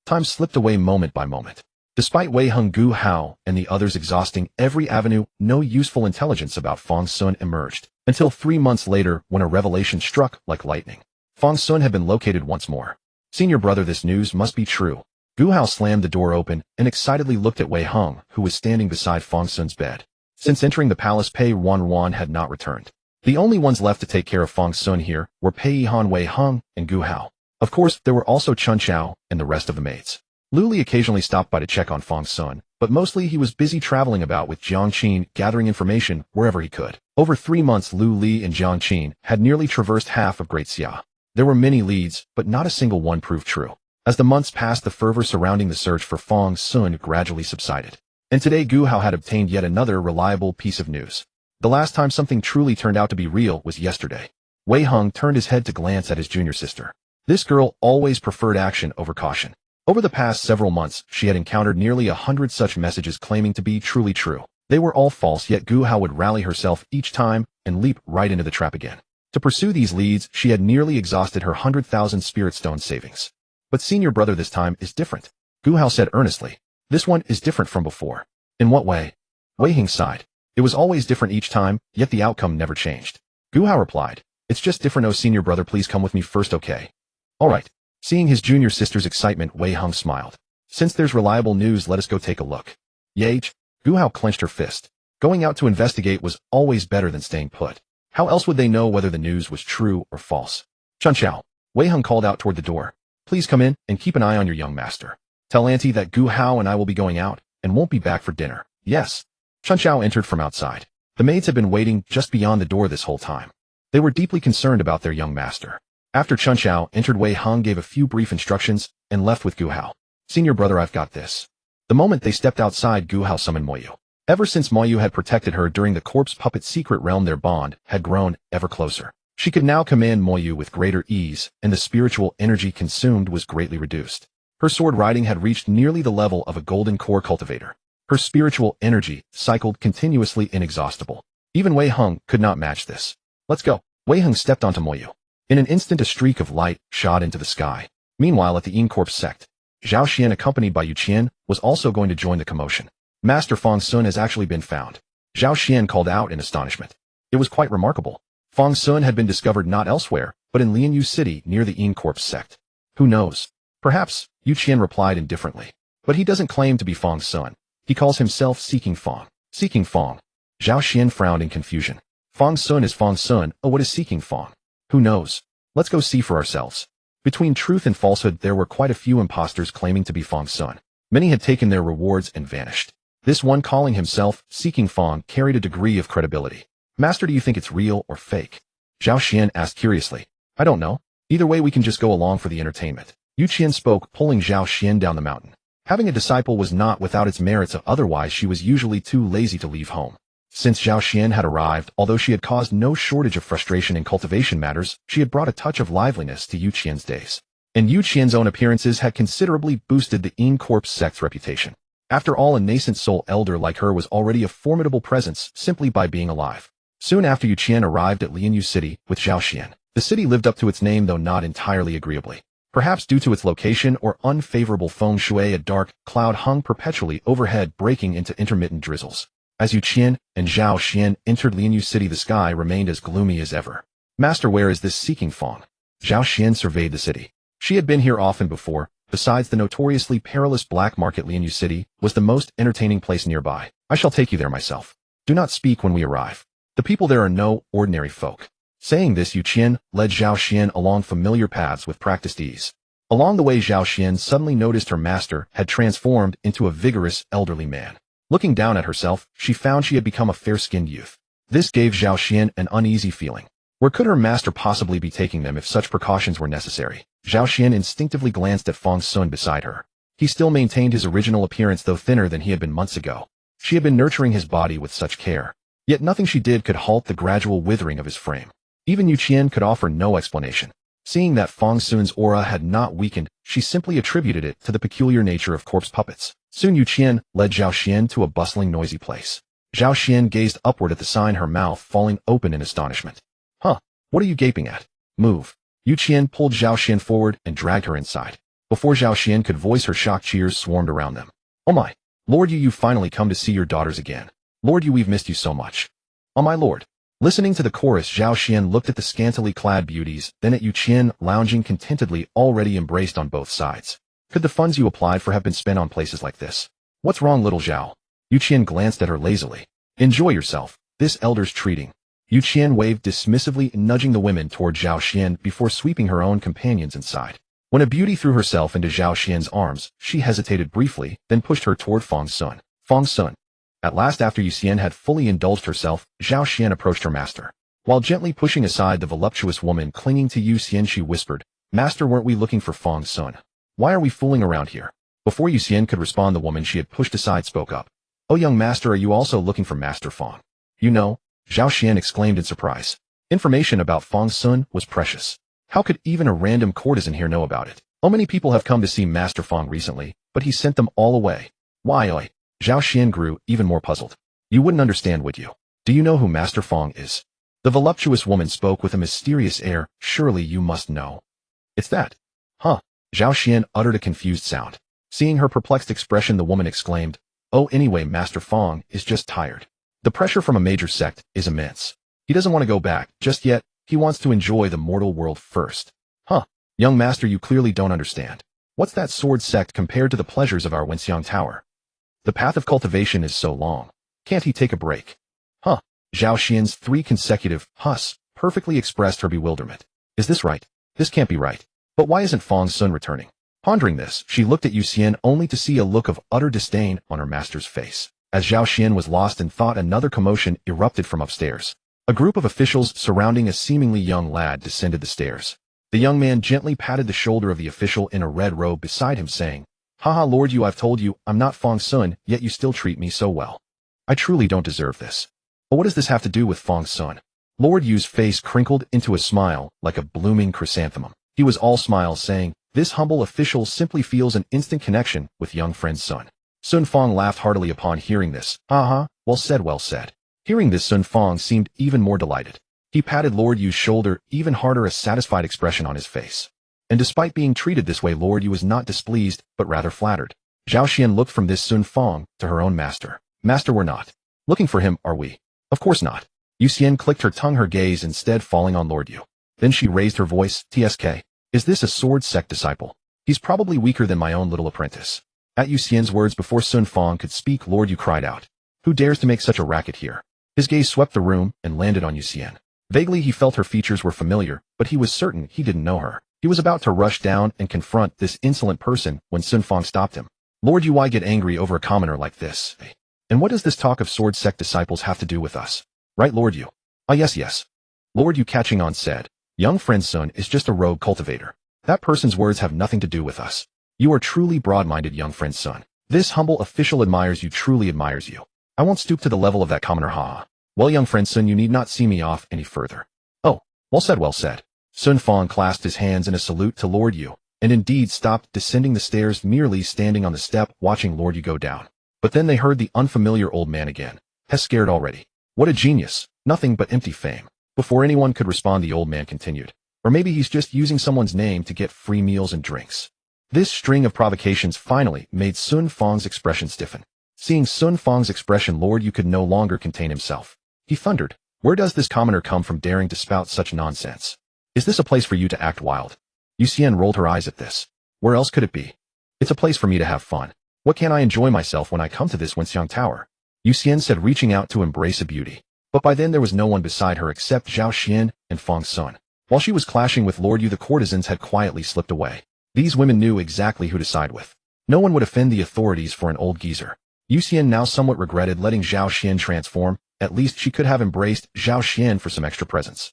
A: Time slipped away moment by moment. Despite Wei Heng, Gu Hao, and the others exhausting every avenue, no useful intelligence about Fang Xun emerged, until 3 months later when a revelation struck like lightning. Fang Xun had been located once more. Senior brother, this news must be true. Gu Hao slammed the door open and excitedly looked at Wei Heng, who was standing beside Fang Xun's bed. Since entering the palace, Pei Ruanruan had not returned. The only ones left to take care of Fang Xun here were Pei Han, Wei Heng, and Gu Hao. Of course, there were also Chun Chao and the rest of the maids. Lu Li occasionally stopped by to check on Fang Xun, but mostly he was busy traveling about with Jiang Qin, gathering information wherever he could. Over 3 months, Lu Li and Jiang Qin had nearly traversed half of Great Xia. There were many leads, but not a single one proved true. As the months passed, the fervor surrounding the search for Fang Xun gradually subsided. And today Gu Hao had obtained yet another reliable piece of news. The last time something truly turned out to be real was yesterday. Wei Heng turned his head to glance at his junior sister. This girl always preferred action over caution. Over the past several months, she had encountered nearly 100 such messages claiming to be truly true. They were all false, yet Gu Hao would rally herself each time and leap right into the trap again. To pursue these leads, she had nearly exhausted her 100,000 spirit stone savings. But senior brother, this time is different. Gu Hao said earnestly. This one is different from before. In what way? Wei Heng sighed. It was always different each time, yet the outcome never changed. Gu Hao replied. It's just different. Oh, senior brother, please come with me first, okay? All right. Seeing his junior sister's excitement, Wei Heng smiled. Since there's reliable news, let us go take a look. Yage. Gu Hao clenched her fist. Going out to investigate was always better than staying put. How else would they know whether the news was true or false? Chun Chao. Wei Heng called out toward the door. Please come in and keep an eye on your young master. Tell Auntie that Gu Hao and I will be going out and won't be back for dinner. Yes. Chun Chao entered from outside. The maids had been waiting just beyond the door this whole time. They were deeply concerned about their young master. After Chun Chao entered, Wei Heng gave a few brief instructions and left with Gu Hao. Senior brother, I've got this. The moment they stepped outside, Gu Hao summoned Moyu. Ever since Moyu had protected her during the corpse puppet secret realm, their bond had grown ever closer. She could now command Moyu with greater ease, and the spiritual energy consumed was greatly reduced. Her sword riding had reached nearly the level of a golden core cultivator. Her spiritual energy cycled continuously, inexhaustible. Even Wei Heng could not match this. Let's go. Wei Heng stepped onto Moyu. In an instant, a streak of light shot into the sky. Meanwhile, at the Corpse Sect, Zhao Xian, accompanied by Yu Qian, was also going to join the commotion. Master Fang Xun has actually been found. Zhao Xian called out in astonishment. It was quite remarkable. Fang Xun had been discovered not elsewhere, but in Lianyu City near the Corpse Sect. Who knows? Perhaps, Yu Qian replied indifferently. But he doesn't claim to be Fang Xun. He calls himself Seeking Fang. Seeking Fang. Zhao Xian frowned in confusion. Fang Xun is Fang Xun. Oh, what is Seeking Fang? Who knows? Let's go see for ourselves. Between truth and falsehood, there were quite a few imposters claiming to be Fang Xun. Many had taken their rewards and vanished. This one, calling himself Seeking Fang, carried a degree of credibility. Master, do you think it's real or fake? Zhao Xian asked curiously. I don't know. Either way, we can just go along for the entertainment. Yu Qian spoke, pulling Zhao Xian down the mountain. Having a disciple was not without its merits, otherwise she was usually too lazy to leave home. Since Zhao Xian had arrived, although she had caused no shortage of frustration in cultivation matters, she had brought a touch of liveliness to Yu Qian's days. And Yu Qian's own appearances had considerably boosted the Corpse Sect's reputation. After all, a nascent soul elder like her was already a formidable presence simply by being alive. Soon after Yu Qian arrived at Lianyu City with Zhao Xian, the city lived up to its name, though not entirely agreeably. Perhaps due to its location or unfavorable feng shui, a dark cloud hung perpetually overhead, breaking into intermittent drizzles. As Yu Qian and Zhao Xian entered Lianyu City, the sky remained as gloomy as ever. Master, where is this seeking Fang? Zhao Xian surveyed the city. She had been here often before. Besides the notoriously perilous black market, Lianyu City was the most entertaining place nearby. I shall take you there myself. Do not speak when we arrive. The people there are no ordinary folk. Saying this, Yu Qian led Zhao Xian along familiar paths with practiced ease. Along the way, Zhao Xian suddenly noticed her master had transformed into a vigorous, elderly man. Looking down at herself, she found she had become a fair-skinned youth. This gave Zhao Xian an uneasy feeling. Where could her master possibly be taking them if such precautions were necessary? Zhao Xian instinctively glanced at Fang Xun beside her. He still maintained his original appearance, though thinner than he had been months ago. She had been nurturing his body with such care. Yet nothing she did could halt the gradual withering of his frame. Even Yu Qian could offer no explanation. Seeing that Fang Xun's aura had not weakened, she simply attributed it to the peculiar nature of corpse puppets. Soon Yu Qian led Zhao Xian to a bustling, noisy place. Zhao Xian gazed upward at the sign, her mouth falling open in astonishment. Huh? What are you gaping at? Move. Yu Qian pulled Zhao Xian forward and dragged her inside. Before Zhao Xian could voice her shock, cheers swarmed around them. Oh my! Lord Yu, you've finally come to see your daughters again. Lord Yu, we've missed you so much. Oh my lord! Listening to the chorus, Zhao Xian looked at the scantily clad beauties, then at Yu Qian lounging contentedly, already embraced on both sides. Could the funds you applied for have been spent on places like this? What's wrong, little Zhao? Yu Qian glanced at her lazily. Enjoy yourself. This elder's treating. Yu Qian waved dismissively, nudging the women toward Zhao Xian before sweeping her own companions inside. When a beauty threw herself into Zhao Xian's arms, she hesitated briefly, then pushed her toward Fang Xun. Fang Xun. At last, after Yu Xian had fully indulged herself, Zhao Xian approached her master. While gently pushing aside the voluptuous woman clinging to Yu Xian, she whispered, Master, weren't we looking for Fang Xun? Why are we fooling around here? Before Yu Xian could respond, the woman she had pushed aside spoke up. Oh young master, are you also looking for Master Fang? You know? Zhao Xian exclaimed in surprise. Information about Fang Xun was precious. How could even a random courtesan here know about it? Oh, many people have come to see Master Fang recently, but he sent them all away. Why, oi? Zhao Xian grew even more puzzled. You wouldn't understand, would you? Do you know who Master Fang is? The voluptuous woman spoke with a mysterious air. Surely you must know. It's that. Huh? Zhao Xian uttered a confused sound. Seeing her perplexed expression, the woman exclaimed, Oh, anyway, Master Fang is just tired. The pressure from a major sect is immense. He doesn't want to go back just yet. He wants to enjoy the mortal world first. Huh? Young master, you clearly don't understand. What's that sword sect compared to the pleasures of our Wenxiang Tower? The path of cultivation is so long. Can't he take a break? Huh? Zhao Xian's 3 consecutive hus perfectly expressed her bewilderment. Is this right? This can't be right. But why isn't Fang Xun returning? Pondering this, she looked at Yu Xian only to see a look of utter disdain on her master's face. As Zhao Xian was lost in thought, another commotion erupted from upstairs. A group of officials surrounding a seemingly young lad descended the stairs. The young man gently patted the shoulder of the official in a red robe beside him, saying, Haha, Lord Yu, I've told you, I'm not Fang Xun, yet you still treat me so well. I truly don't deserve this. But what does this have to do with Fang Xun? Lord Yu's face crinkled into a smile like a blooming chrysanthemum. He was all smiles, saying, This humble official simply feels an instant connection with young friend Sun. Sun Fang laughed heartily upon hearing this. Haha, well said, well said. Hearing this, Sun Fang seemed even more delighted. He patted Lord Yu's shoulder even harder, a satisfied expression on his face. And despite being treated this way, Lord Yu was not displeased, but rather flattered. Zhao Xian looked from this Sun Fang to her own master. Master, we're not looking for him, are we? Of course not. Yu Xian clicked her tongue, her gaze instead falling on Lord Yu. Then she raised her voice, TSK. Is this a sword sect disciple? He's probably weaker than my own little apprentice. At Yu Xian's words, before Sun Fang could speak, Lord Yu cried out. Who dares to make such a racket here? His gaze swept the room and landed on Yu Xian. Vaguely he felt her features were familiar, but he was certain he didn't know her. He was about to rush down and confront this insolent person when Sun Fang stopped him. Lord Yu, why get angry over a commoner like this? And what does this talk of sword sect disciples have to do with us? Right, Lord Yu? Ah, yes. Lord Yu, catching on, said, Young friend Sun is just a rogue cultivator. That person's words have nothing to do with us. You are truly broad-minded, young friend Sun. This humble official admires you, truly admires you. I won't stoop to the level of that commoner, haha. Well, young friend Sun, you need not see me off any further. Oh, well said, well said. Sun Fang clasped his hands in a salute to Lord Yu, and indeed stopped descending the stairs, merely standing on the step watching Lord Yu go down. But then they heard the unfamiliar old man again. Has scared already. What a genius. Nothing but empty fame. Before anyone could respond, the old man continued. Or maybe he's just using someone's name to get free meals and drinks. This string of provocations finally made Sun Fang's expression stiffen. Seeing Sun Fang's expression, Lord Yu could no longer contain himself. He thundered, "Where does this commoner come from daring to spout such nonsense? Is this a place for you to act wild?" Yu Xian rolled her eyes at this. Where else could it be? It's a place for me to have fun. What can I enjoy myself when I come to this Wenxiang Tower? Yu Xian said, reaching out to embrace a beauty. But by then there was no one beside her except Zhao Xian and Fang Xun. While she was clashing with Lord Yu, the courtesans had quietly slipped away. These women knew exactly who to side with. No one would offend the authorities for an old geezer. Yu Xian now somewhat regretted letting Zhao Xian transform. At least she could have embraced Zhao Xian for some extra presents.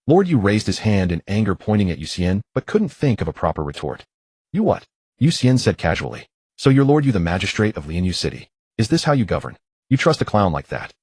A: Lord Yu raised his hand in anger, pointing at Yu Xian, but couldn't think of a proper retort. You what? Yu Xian said casually. So you're Lord Yu, the magistrate of Lianyu City. Is this how you govern? You trust a clown like that?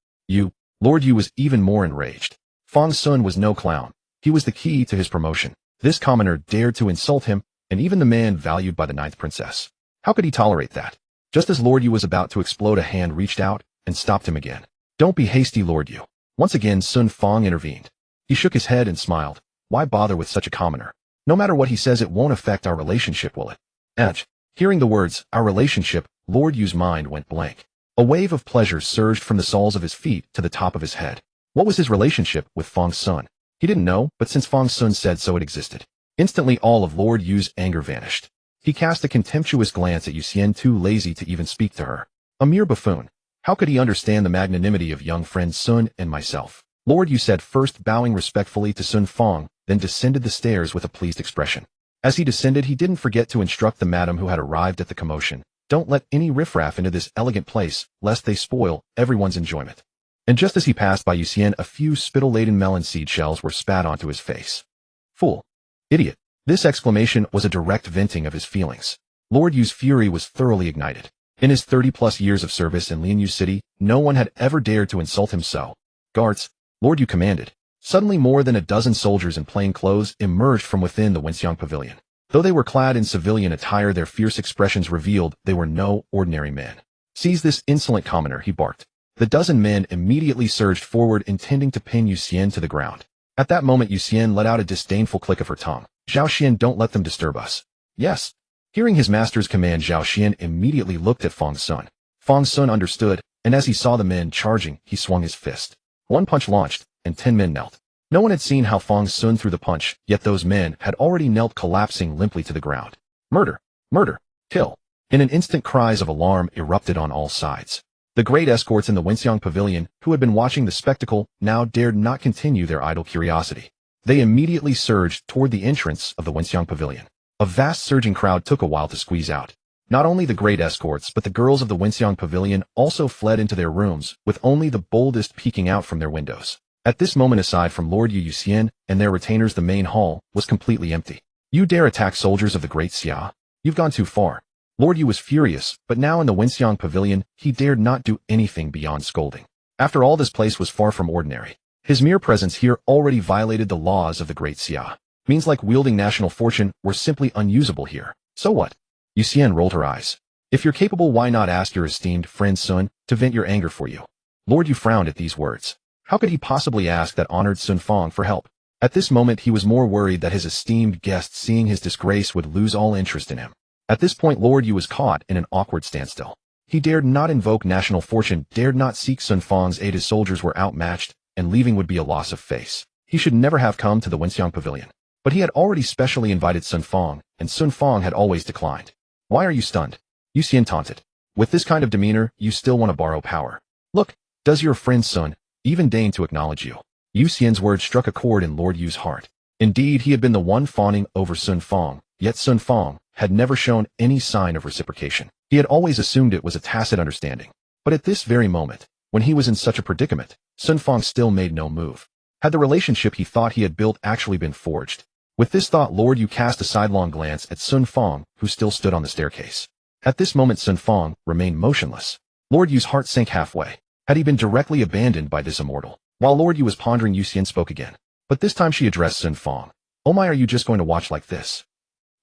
A: Lord Yu was even more enraged. Fang Xun was no clown. He was the key to his promotion. This commoner dared to insult him, and even the man valued by the 9th princess. How could he tolerate that? Just as Lord Yu was about to explode, a hand reached out and stopped him again. Don't be hasty, Lord Yu. Once again, Sun Fang intervened. He shook his head and smiled. Why bother with such a commoner? No matter what he says, it won't affect our relationship, will it? Edge. Hearing the words, our relationship, Lord Yu's mind went blank. A wave of pleasure surged from the soles of his feet to the top of his head. What was his relationship with Fang Xun? He didn't know, but since Fang Xun said so, it existed. Instantly, all of Lord Yu's anger vanished. He cast a contemptuous glance at Yu Xian, too lazy to even speak to her. A mere buffoon. How could he understand the magnanimity of young friend Sun and myself? Lord Yu said, first bowing respectfully to Sun Fang, then descended the stairs with a pleased expression. As he descended, he didn't forget to instruct the madam who had arrived at the commotion. Don't let any riffraff into this elegant place, lest they spoil everyone's enjoyment. And just as he passed by Yu Xian, a few spittle-laden melon seed shells were spat onto his face. Fool. Idiot. This exclamation was a direct venting of his feelings. Lord Yu's fury was thoroughly ignited. In his 30-plus years of service in Lianyu City, no one had ever dared to insult him so. Guards, Lord Yu commanded. Suddenly more than a dozen soldiers in plain clothes emerged from within the Wenxiang Pavilion. Though they were clad in civilian attire, their fierce expressions revealed they were no ordinary men. Seize this insolent commoner, he barked. The dozen men immediately surged forward, intending to pin Yu Xian to the ground. At that moment, Yu Xian let out a disdainful click of her tongue. Zhao Xian, don't let them disturb us. Yes. Hearing his master's command, Zhao Xian immediately looked at Fang Xun. Fang Xun understood, and as he saw the men charging, he swung his fist. One punch launched, and 10 men knelt. No one had seen how Fang Xun threw the punch, yet those men had already knelt, collapsing limply to the ground. Murder! Murder! Kill! In an instant, cries of alarm erupted on all sides. The great escorts in the Wenxiang Pavilion, who had been watching the spectacle, now dared not continue their idle curiosity. They immediately surged toward the entrance of the Wenxiang Pavilion. A vast surging crowd took a while to squeeze out. Not only the great escorts, but the girls of the Wenxiang Pavilion also fled into their rooms, with only the boldest peeking out from their windows. At this moment, aside from Lord Yu Xian and their retainers, the main hall was completely empty. You dare attack soldiers of the Great Xia? You've gone too far. Lord Yu was furious, but now in the Wenxiang Pavilion, he dared not do anything beyond scolding. After all, this place was far from ordinary. His mere presence here already violated the laws of the Great Xia. Means like wielding national fortune were simply unusable here. So what? Yu Xian rolled her eyes. If you're capable, why not ask your esteemed friend Sun to vent your anger for you? Lord Yu frowned at these words. How could he possibly ask that honored Sun Fang for help? At this moment, he was more worried that his esteemed guest, seeing his disgrace, would lose all interest in him. At this point, Lord Yu was caught in an awkward standstill. He dared not invoke national fortune, dared not seek Sun Fang's aid. His soldiers were outmatched, and leaving would be a loss of face. He should never have come to the Wenxiang Pavilion. But he had already specially invited Sun Fang, and Sun Fang had always declined. Why are you stunned? Yu Xian taunted. With this kind of demeanor, you still want to borrow power. Look, does your friend Sun even deign to acknowledge you? Yu Xian's words struck a chord in Lord Yu's heart. Indeed, he had been the one fawning over Sun Fang, yet Sun Fang had never shown any sign of reciprocation. He had always assumed it was a tacit understanding. But at this very moment, when he was in such a predicament, Sun Fang still made no move. Had the relationship he thought he had built actually been forged? With this thought, Lord Yu cast a sidelong glance at Sun Fang, who still stood on the staircase. At this moment, Sun Fang remained motionless. Lord Yu's heart sank halfway. Had he been directly abandoned by this immortal? While Lord Yu was pondering, Yu Xian spoke again. But this time she addressed Sun Fang. Oh my, are you just going to watch like this?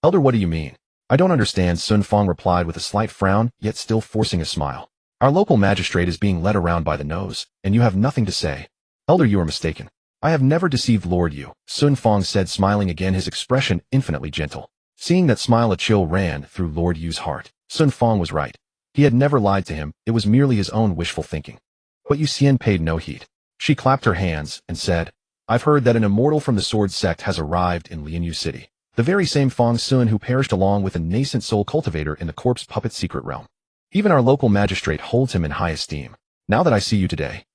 A: Elder, what do you mean? I don't understand, Sun Fang replied with a slight frown, yet still forcing a smile. Our local magistrate is being led around by the nose, and you have nothing to say. Elder, you are mistaken. I have never deceived Lord Yu, Sun Fang said, smiling again, his expression infinitely gentle. Seeing that smile, a chill ran through Lord Yu's heart. Sun Fang was right. He had never lied to him, it was merely his own wishful thinking. But Yu Xian paid no heed. She clapped her hands and said, I've heard that an immortal from the Sword Sect has arrived in Lianyu City. The very same Fang Xun who perished along with a nascent soul cultivator in the corpse puppet secret realm. Even our local magistrate holds him in high esteem. Now that I see you today.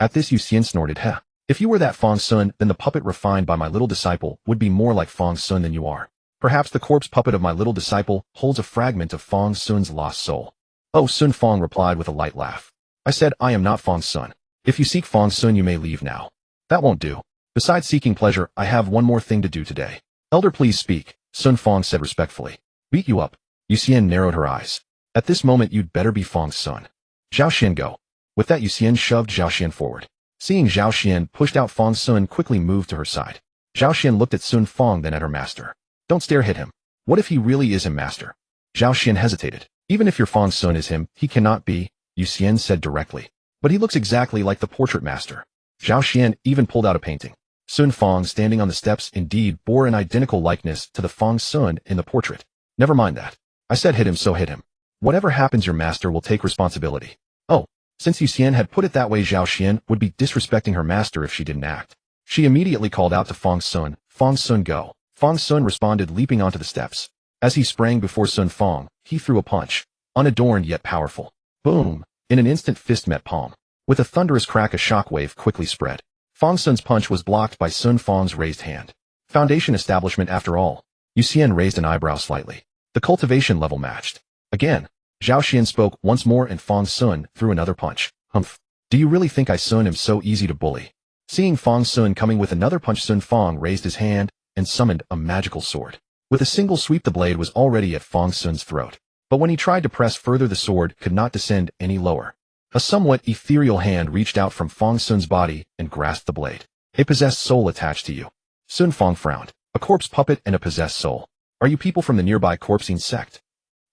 A: At this, Yu Xian snorted, Heh. If you were that Fang Xun, then the puppet refined by my little disciple would be more like Fang Xun than you are. Perhaps the corpse puppet of my little disciple holds a fragment of Fang Xun's lost soul. Oh, Sun Fang replied with a light laugh. I said I am not Fang Xun. If you seek Fang Xun, you may leave now. That won't do. Besides seeking pleasure, I have one more thing to do today. Elder, please speak, Sun Fang said respectfully. Beat you up. Yu Xian narrowed her eyes. At this moment, you'd better be Fang Xun. Zhao Xian, go. With that, Yu Xian shoved Zhao Xian forward. Seeing Zhao Xian pushed out, Fang Xun quickly moved to her side. Zhao Xian looked at Sun Fang, then at her master. Don't stare, hit him. What if he really is him, master? Zhao Xian hesitated. Even if your Fang Xun is him, he cannot be, Yu Xian said directly. But he looks exactly like the portrait master. Zhao Xian even pulled out a painting. Sun Fang, standing on the steps, indeed bore an identical likeness to the Fang Xun in the portrait. Never mind that. I said hit him, so hit him. Whatever happens, your master will take responsibility. Oh, since Yu Xian had put it that way, Zhao Xian would be disrespecting her master if she didn't act. She immediately called out to Fang Xun, Fang Xun, go. Fang Xun responded, leaping onto the steps. As he sprang before Sun Fang, he threw a punch. Unadorned yet powerful. Boom! In an instant, fist met palm. With a thunderous crack, a shockwave quickly spread. Fang Xun's punch was blocked by Sun Fang's raised hand. Foundation establishment after all. Yu Xian raised an eyebrow slightly. The cultivation level matched. Again, Zhao Xian spoke once more and Fang Xun threw another punch. Humph. Do you really think I Sun am so easy to bully? Seeing Fang Xun coming with another punch, Sun Fang raised his hand and summoned a magical sword. With a single sweep, the blade was already at Fang Xun's throat. But when he tried to press further, the sword could not descend any lower. A somewhat ethereal hand reached out from Fang Xun's body and grasped the blade. A possessed soul attached to you. Sun Fang frowned. A corpse puppet and a possessed soul. Are you people from the nearby Cultivation sect?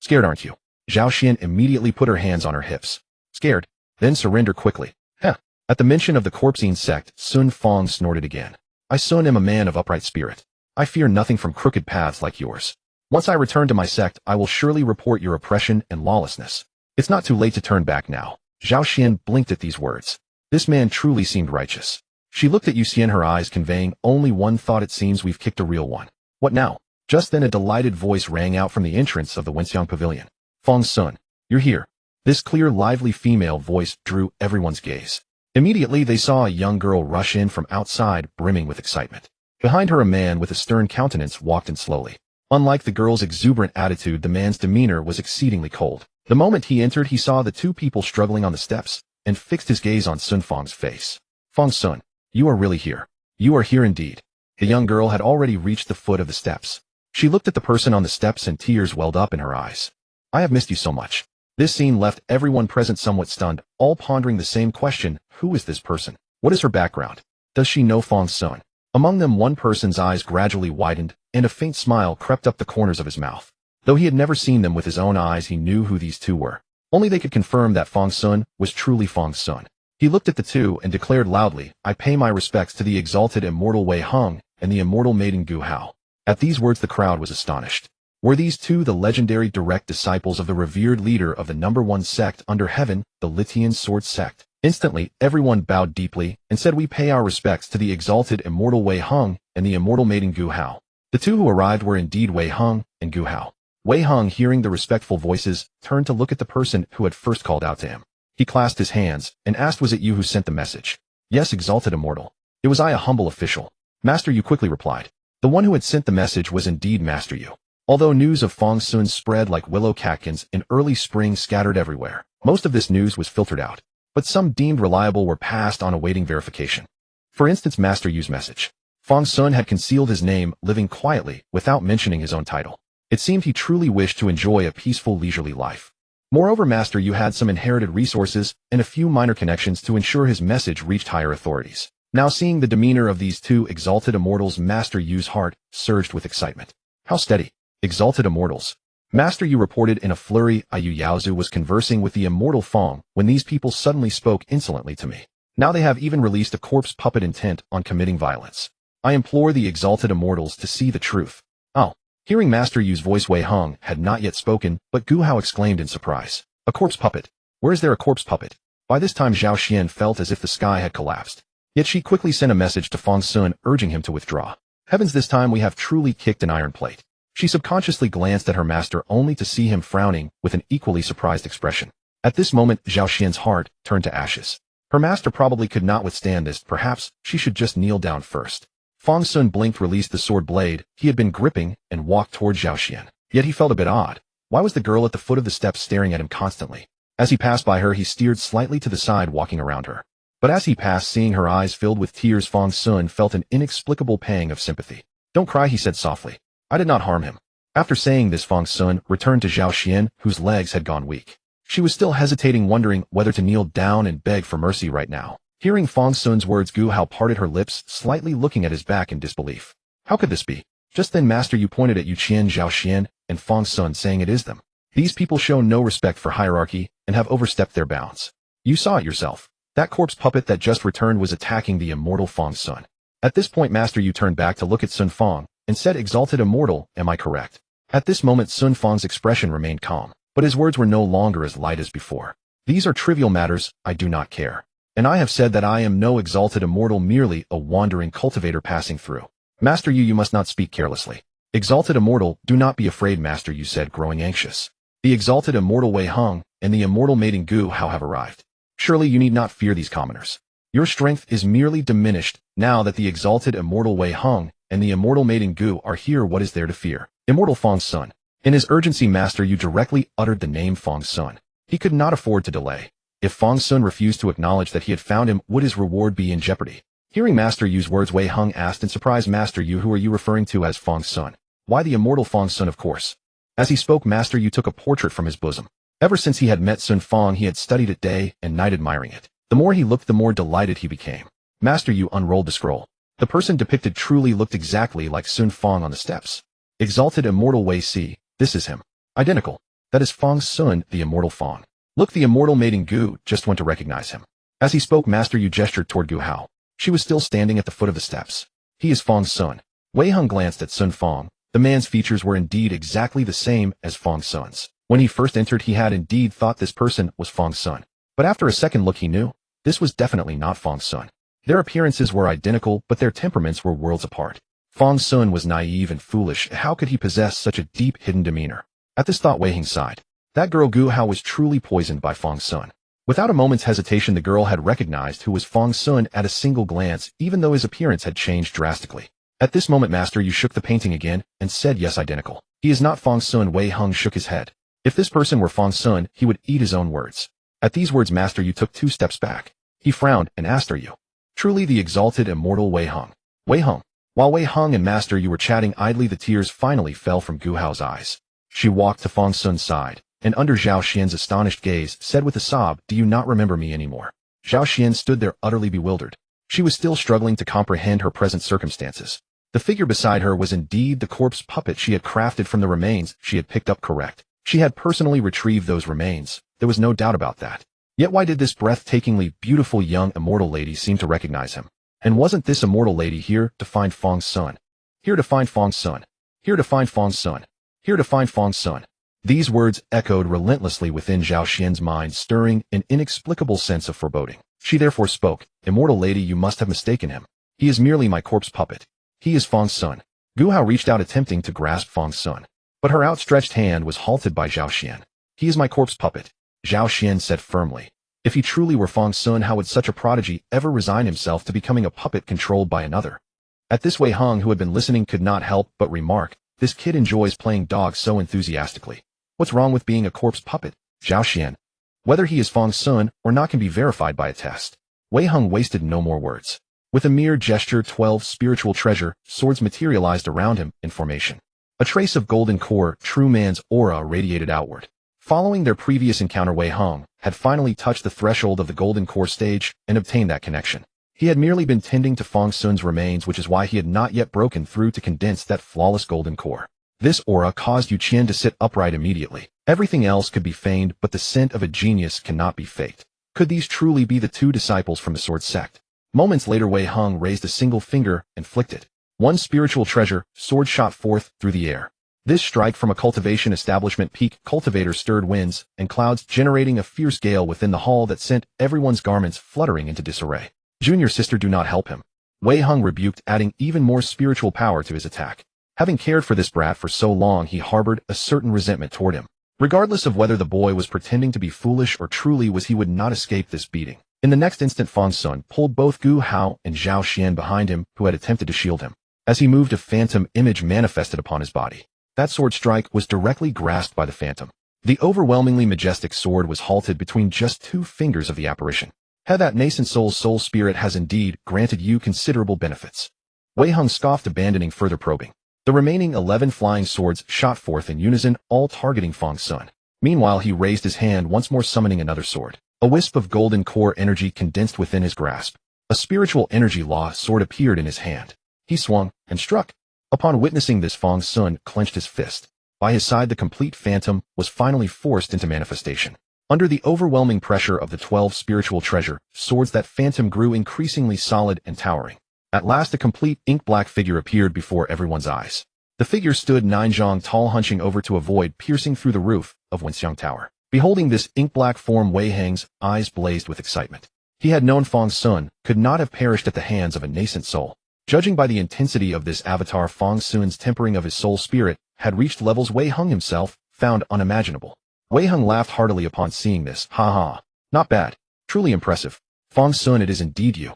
A: Scared, aren't you? Zhao Xian immediately put her hands on her hips. Scared? Then surrender quickly. Heh. At the mention of the Cultivation sect, Sun Fang snorted again. I Sun am a man of upright spirit. I fear nothing from crooked paths like yours. Once I return to my sect, I will surely report your oppression and lawlessness. It's not too late to turn back now. Zhao Xian blinked at these words. This man truly seemed righteous. She looked at Yu Xian, her eyes conveying only one thought. It seems we've kicked a real one. What now? Just then a delighted voice rang out from the entrance of the Wenxiang Pavilion. Fang Xun, you're here. This clear, lively female voice drew everyone's gaze. Immediately they saw a young girl rush in from outside, brimming with excitement. Behind her, a man with a stern countenance walked in slowly. Unlike the girl's exuberant attitude, the man's demeanor was exceedingly cold. The moment he entered, he saw the two people struggling on the steps, and fixed his gaze on Sun Fang's face. Fang Xun, you are really here. You are here indeed. The young girl had already reached the foot of the steps. She looked at the person on the steps and tears welled up in her eyes. I have missed you so much. This scene left everyone present somewhat stunned, all pondering the same question. Who is this person? What is her background? Does she know Fang Xun? Among them, one person's eyes gradually widened, and a faint smile crept up the corners of his mouth. Though he had never seen them with his own eyes, he knew who these two were. Only they could confirm that Fang Xun was truly Fang Xun. He looked at the two and declared loudly, I pay my respects to the exalted immortal Wei Heng and the immortal maiden Gu Hao. At these words, the crowd was astonished. Were these two the legendary direct disciples of the revered leader of the #1 sect under heaven, the Litian Sword Sect? Instantly, everyone bowed deeply and said, we pay our respects to the exalted immortal Wei Heng and the immortal maiden Gu Hao. The two who arrived were indeed Wei Heng and Gu Hao. Wei Heng, hearing the respectful voices, turned to look at the person who had first called out to him. He clasped his hands and asked, was it you who sent the message? Yes, exalted immortal. It was I, a humble official. Master Yu quickly replied. The one who had sent the message was indeed Master Yu. Although news of Fang Xun spread like willow catkins in early spring scattered everywhere, most of this news was filtered out. But some deemed reliable were passed on awaiting verification. For instance, Master Yu's message. Fang Xun had concealed his name, living quietly, without mentioning his own title. It seemed he truly wished to enjoy a peaceful, leisurely life. Moreover, Master Yu had some inherited resources and a few minor connections to ensure his message reached higher authorities. Now seeing the demeanor of these two exalted immortals, Master Yu's heart surged with excitement. How steady! Exalted immortals. Master Yu reported in a flurry. Yu Yaozu was conversing with the immortal Fang when these people suddenly spoke insolently to me. Now they have even released a corpse puppet intent on committing violence. I implore the exalted immortals to see the truth. Oh. Hearing Master Yu's voice, Wei Hung had not yet spoken, but Gu Hao exclaimed in surprise. A corpse puppet? Where is there a corpse puppet? By this time Zhao Xian felt as if the sky had collapsed. Yet she quickly sent a message to Fang Xun urging him to withdraw. Heavens, this time we have truly kicked an iron plate. She subconsciously glanced at her master only to see him frowning with an equally surprised expression. At this moment Zhao Xian's heart turned to ashes. Her master probably could not withstand this, perhaps she should just kneel down first. Fang Xun blinked, released the sword blade he had been gripping, and walked toward Zhao Xian. Yet he felt a bit odd. Why was the girl at the foot of the steps staring at him constantly? As he passed by her he steered slightly to the side, walking around her. But as he passed, seeing her eyes filled with tears, Fang Xun felt an inexplicable pang of sympathy. Don't cry, he said softly. I did not harm him. After saying this, Fang Xun returned to Zhao Xian, whose legs had gone weak. She was still hesitating, wondering whether to kneel down and beg for mercy right now. Hearing Fang Xun's words, Gu Hao parted her lips, slightly looking at his back in disbelief. How could this be? Just then Master Yu pointed at Yu Qian, Zhao Xian, and Fang Xun, saying it is them. These people show no respect for hierarchy and have overstepped their bounds. You saw it yourself. That corpse puppet that just returned was attacking the immortal Fang Xun. At this point Master Yu turned back to look at Sun Fang and said, Exalted immortal, am I correct? At this moment Sun Fang's expression remained calm, but his words were no longer as light as before. These are trivial matters, I do not care. And I have said that I am no exalted immortal, merely a wandering cultivator passing through. Master Yu, you must not speak carelessly. Exalted immortal, do not be afraid, Master Yu said, growing anxious. The exalted immortal Wei Hung and the immortal maiden Gu Hao have arrived. Surely you need not fear these commoners. Your strength is merely diminished now that the exalted immortal Wei Hung and the immortal maiden Gu are here. What is there to fear? Immortal Fang Xun. In his urgency, Master Yu directly uttered the name Fang Xun. He could not afford to delay. If Fang Xun refused to acknowledge that he had found him, would his reward be in jeopardy? Hearing Master Yu's words, Wei Hung asked in surprise, Master Yu, who are you referring to as Fang Xun? Why, the immortal Fang Xun, of course. As he spoke, Master Yu took a portrait from his bosom. Ever since he had met Sun Fang, he had studied it day and night, admiring it. The more he looked, the more delighted he became. Master Yu unrolled the scroll. The person depicted truly looked exactly like Sun Fang on the steps. Exalted immortal Wei, see, this is him. Identical. That is Fang Xun, the immortal Fang. Look, the immortal maiden Gu just went to recognize him. As he spoke, Master Yu gestured toward Gu Hao. She was still standing at the foot of the steps. He is Fang Xun. Wei Hung glanced at Sun Fang. The man's features were indeed exactly the same as Fang Xun's. When he first entered, he had indeed thought this person was Fang Xun. But after a second look, he knew this was definitely not Fang Xun. Their appearances were identical, but their temperaments were worlds apart. Fang Xun was naive and foolish. How could he possess such a deep, hidden demeanor? At this thought, Wei Hung sighed. That girl Gu Hao was truly poisoned by Fang Xun. Without a moment's hesitation, the girl had recognized who was Fang Xun at a single glance, even though his appearance had changed drastically. At this moment, Master Yu shook the painting again and said, yes, identical. He is not Fang Xun. Wei Hung shook his head. If this person were Fang Xun, he would eat his own words. At these words, Master Yu took 2 steps back. He frowned and asked, are you truly the exalted immortal Wei Hung? Wei Hung. While Wei Hung and Master Yu were chatting idly, the tears finally fell from Gu Hao's eyes. She walked to Fang Xun's side, and under Zhao Xian's astonished gaze, said with a sob, do you not remember me anymore? Zhao Xian stood there utterly bewildered. She was still struggling to comprehend her present circumstances. The figure beside her was indeed the corpse puppet she had crafted from the remains she had picked up. Correct. She had personally retrieved those remains. There was no doubt about that. Yet why did this breathtakingly beautiful young immortal lady seem to recognize him? And wasn't this immortal lady here to find Fang Xun? Here to find Fang Xun. Here to find Fang Xun. Here to find Fang Xun. These words echoed relentlessly within Zhao Xian's mind, stirring an inexplicable sense of foreboding. She therefore spoke, immortal lady, you must have mistaken him. He is merely my corpse puppet. He is Fang Xun. Gu Hao reached out, attempting to grasp Fang Xun. But her outstretched hand was halted by Zhao Xian. He is my corpse puppet, Zhao Xian said firmly. If he truly were Fang Xun, how would such a prodigy ever resign himself to becoming a puppet controlled by another? At this, Wei Hung, who had been listening, could not help but remark, this kid enjoys playing dog so enthusiastically. What's wrong with being a corpse puppet? Zhao Xian. Whether he is Fang Xun or not can be verified by a test. Wei Hung wasted no more words. With a mere gesture, 12 spiritual treasure swords materialized around him in formation. A trace of golden core, true man's aura, radiated outward. Following their previous encounter, Wei Hung had finally touched the threshold of the golden core stage and obtained that connection. He had merely been tending to Fang Xun's remains, which is why he had not yet broken through to condense that flawless golden core. This aura caused Yu Qian to sit upright immediately. Everything else could be feigned, but the scent of a genius cannot be faked. Could these truly be the two disciples from the Sword Sect? Moments later, Wei Hung raised a single finger and flicked it. One spiritual treasure, sword, shot forth through the air. This strike from a cultivation establishment peak cultivator stirred winds and clouds, generating a fierce gale within the hall that sent everyone's garments fluttering into disarray. Junior sister, do not help him. Wei Hung rebuked, adding even more spiritual power to his attack. Having cared for this brat for so long, he harbored a certain resentment toward him. Regardless of whether the boy was pretending to be foolish or truly was, he would not escape this beating. In the next instant, Fang Xun pulled both Gu Hao and Zhao Xian behind him, who had attempted to shield him. As he moved, a phantom image manifested upon his body. That sword strike was directly grasped by the phantom. The overwhelmingly majestic sword was halted between just 2 fingers of the apparition. That nascent soul's soul spirit has indeed granted you considerable benefits. Wei Hung scoffed, abandoning further probing. The remaining 11 flying swords shot forth in unison, all targeting Fang Xun. Meanwhile, he raised his hand once more, summoning another sword. A wisp of golden core energy condensed within his grasp. A spiritual energy law sword appeared in his hand. He swung and struck. Upon witnessing this, Fang Xun clenched his fist. By his side, the complete phantom was finally forced into manifestation. Under the overwhelming pressure of the 12 spiritual treasure swords, that phantom grew increasingly solid and towering. At last, a complete ink-black figure appeared before everyone's eyes. The figure stood 9 zhang tall, hunching over to avoid piercing through the roof of Wenxiang Tower. Beholding this ink-black form, Wei Hang's eyes blazed with excitement. He had known Fang Xun could not have perished at the hands of a nascent soul. Judging by the intensity of this avatar, Fang Xun's tempering of his soul spirit had reached levels Wei Hung himself found unimaginable. Wei Hung laughed heartily upon seeing this. Ha ha. Not bad. Truly impressive. Fang Xun, it is indeed you.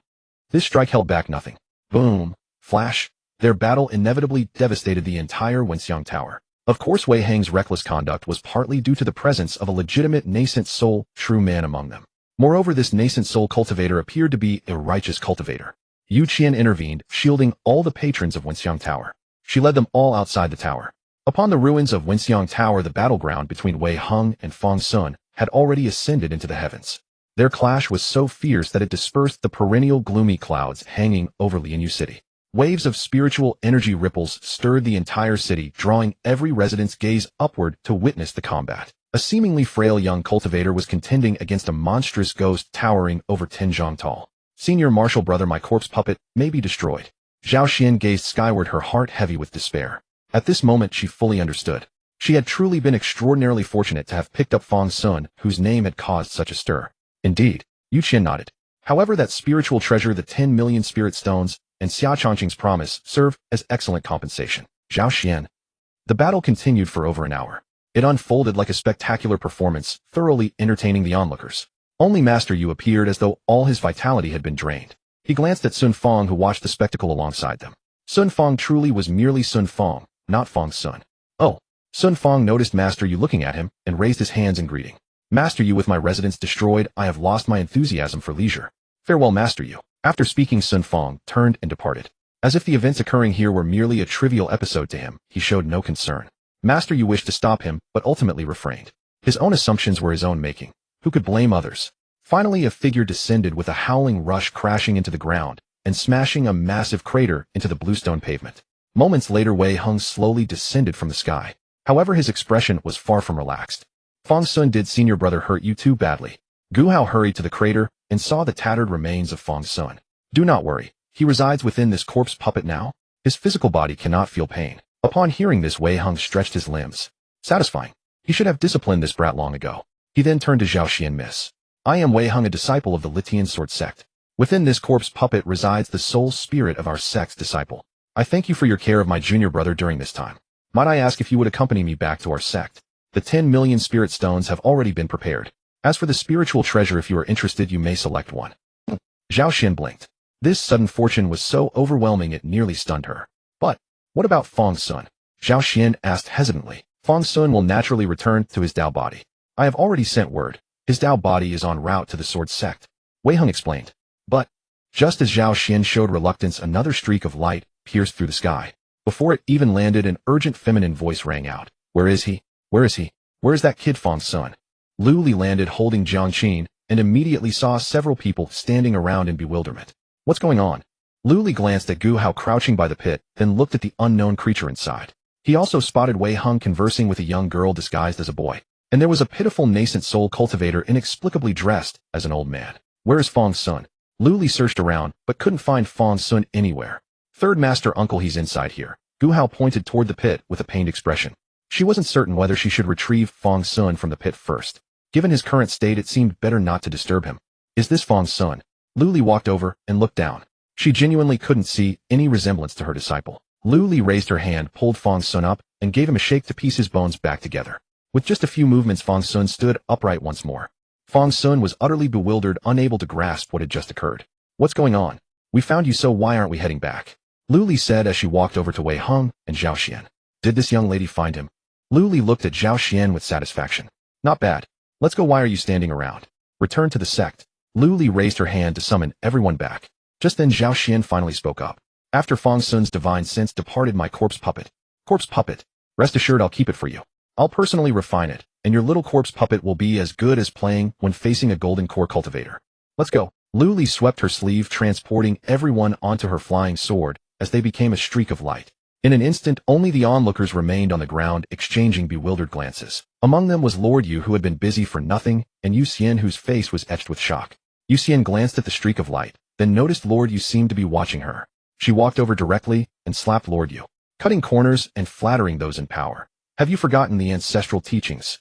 A: This strike held back nothing. Boom. Flash. Their battle inevitably devastated the entire Wenxiang Tower. Of course, Wei Hang's reckless conduct was partly due to the presence of a legitimate nascent soul true man among them. Moreover, this nascent soul cultivator appeared to be a righteous cultivator. Yu Qian intervened, shielding all the patrons of Wenxiang Tower. She led them all outside the tower. Upon the ruins of Wenxiang Tower, the battleground between Wei Hung and Fang Xun had already ascended into the heavens. Their clash was so fierce that it dispersed the perennial gloomy clouds hanging over Lianyu City. Waves of spiritual energy ripples stirred the entire city, drawing every resident's gaze upward to witness the combat. A seemingly frail young cultivator was contending against a monstrous ghost towering over 10 zhang tall. Senior martial brother, my corpse puppet may be destroyed. Zhao Xian gazed skyward, her heart heavy with despair. At this moment, she fully understood. She had truly been extraordinarily fortunate to have picked up Fang Xun, whose name had caused such a stir. Indeed, Yu Qian nodded. However, that spiritual treasure, the 10 million spirit stones, and Xia Chongqing's promise served as excellent compensation. Zhao Xian. The battle continued for over an hour. It unfolded like a spectacular performance, thoroughly entertaining the onlookers. Only Master Yu appeared as though all his vitality had been drained. He glanced at Sun Fang, who watched the spectacle alongside them. Sun Fang truly was merely Sun Fang, not Fang Xun. Oh. Sun Fang noticed Master Yu looking at him and raised his hands in greeting. Master Yu, with my residence destroyed, I have lost my enthusiasm for leisure. Farewell, Master Yu. After speaking, Sun Fang turned and departed. As if the events occurring here were merely a trivial episode to him, he showed no concern. Master Yu wished to stop him, but ultimately refrained. His own assumptions were his own making. Who could blame others? Finally, a figure descended with a howling rush, crashing into the ground and smashing a massive crater into the bluestone pavement. Moments later, Wei Hung slowly descended from the sky. However, his expression was far from relaxed. Fang Xun, did senior brother hurt you too badly? Gu Hao hurried to the crater and saw the tattered remains of Fang Xun. Do not worry. He resides within this corpse puppet now. His physical body cannot feel pain. Upon hearing this, Wei Hung stretched his limbs. Satisfying. He should have disciplined this brat long ago. He then turned to Zhao Xian. Miss. I am Wei Hung, a disciple of the Litian Sword Sect. Within this corpse puppet resides the soul spirit of our sect's disciple. I thank you for your care of my junior brother during this time. Might I ask if you would accompany me back to our sect? The 10 million spirit stones have already been prepared. As for the spiritual treasure, if you are interested, you may select one. Zhao Xian blinked. This sudden fortune was so overwhelming it nearly stunned her. But what about Fang Xun? Zhao Xian asked hesitantly. Fang Xun will naturally return to his Dao body. I have already sent word. His Dao body is en route to the Sword Sect. Wei Hung explained. But just as Zhao Xian showed reluctance, another streak of light pierced through the sky. Before it even landed, an urgent feminine voice rang out. Where is he? Where is he? Where is that kid, Fang Xun? Lu Li landed holding Jiang Qin and immediately saw several people standing around in bewilderment. What's going on? Lu Li glanced at Gu Hao crouching by the pit, then looked at the unknown creature inside. He also spotted Wei Hung conversing with a young girl disguised as a boy. And there was a pitiful nascent soul cultivator inexplicably dressed as an old man. Where is Fang Xun? Lu Li searched around, but couldn't find Fang Xun anywhere. Third master uncle, he's inside here. Gu Hao pointed toward the pit with a pained expression. She wasn't certain whether she should retrieve Fang Xun from the pit first. Given his current state, it seemed better not to disturb him. Is this Fang Xun? Lu Li walked over and looked down. She genuinely couldn't see any resemblance to her disciple. Lu Li raised her hand, pulled Fang Xun up, and gave him a shake to piece his bones back together. With just a few movements, Fang Xun stood upright once more. Fang Xun was utterly bewildered, unable to grasp what had just occurred. What's going on? We found you, so why aren't we heading back? Lu Li said as she walked over to Wei Heng and Zhao Xian. Did this young lady find him? Lu Li looked at Zhao Xian with satisfaction. Not bad. Let's go. Why are you standing around? Return to the sect. Lu Li raised her hand to summon everyone back. Just then Zhao Xian finally spoke up. After Fang Xun's divine sense departed my corpse puppet. Corpse puppet. Rest assured I'll keep it for you. I'll personally refine it, and your little corpse puppet will be as good as playing when facing a golden core cultivator. Let's go. Lu Li swept her sleeve, transporting everyone onto her flying sword as they became a streak of light. In an instant, only the onlookers remained on the ground, exchanging bewildered glances. Among them was Lord Yu, who had been busy for nothing, and Yu Xian, whose face was etched with shock. Yu Xian glanced at the streak of light, then noticed Lord Yu seemed to be watching her. She walked over directly and slapped Lord Yu, cutting corners and flattering those in power. Have you forgotten the ancestral teachings?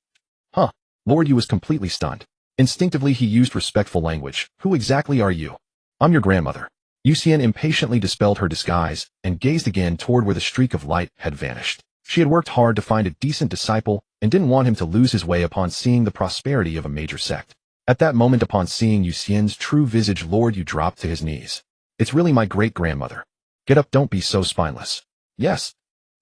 A: Huh? Lord Yu was completely stunned. Instinctively he used respectful language. Who exactly are you? I'm your grandmother. Yu Xian impatiently dispelled her disguise and gazed again toward where the streak of light had vanished. She had worked hard to find a decent disciple and didn't want him to lose his way upon seeing the prosperity of a major sect. At that moment, upon seeing Yu Xian's true visage, Lord Yu dropped to his knees. It's really my great-grandmother. Get up, don't be so spineless. Yes.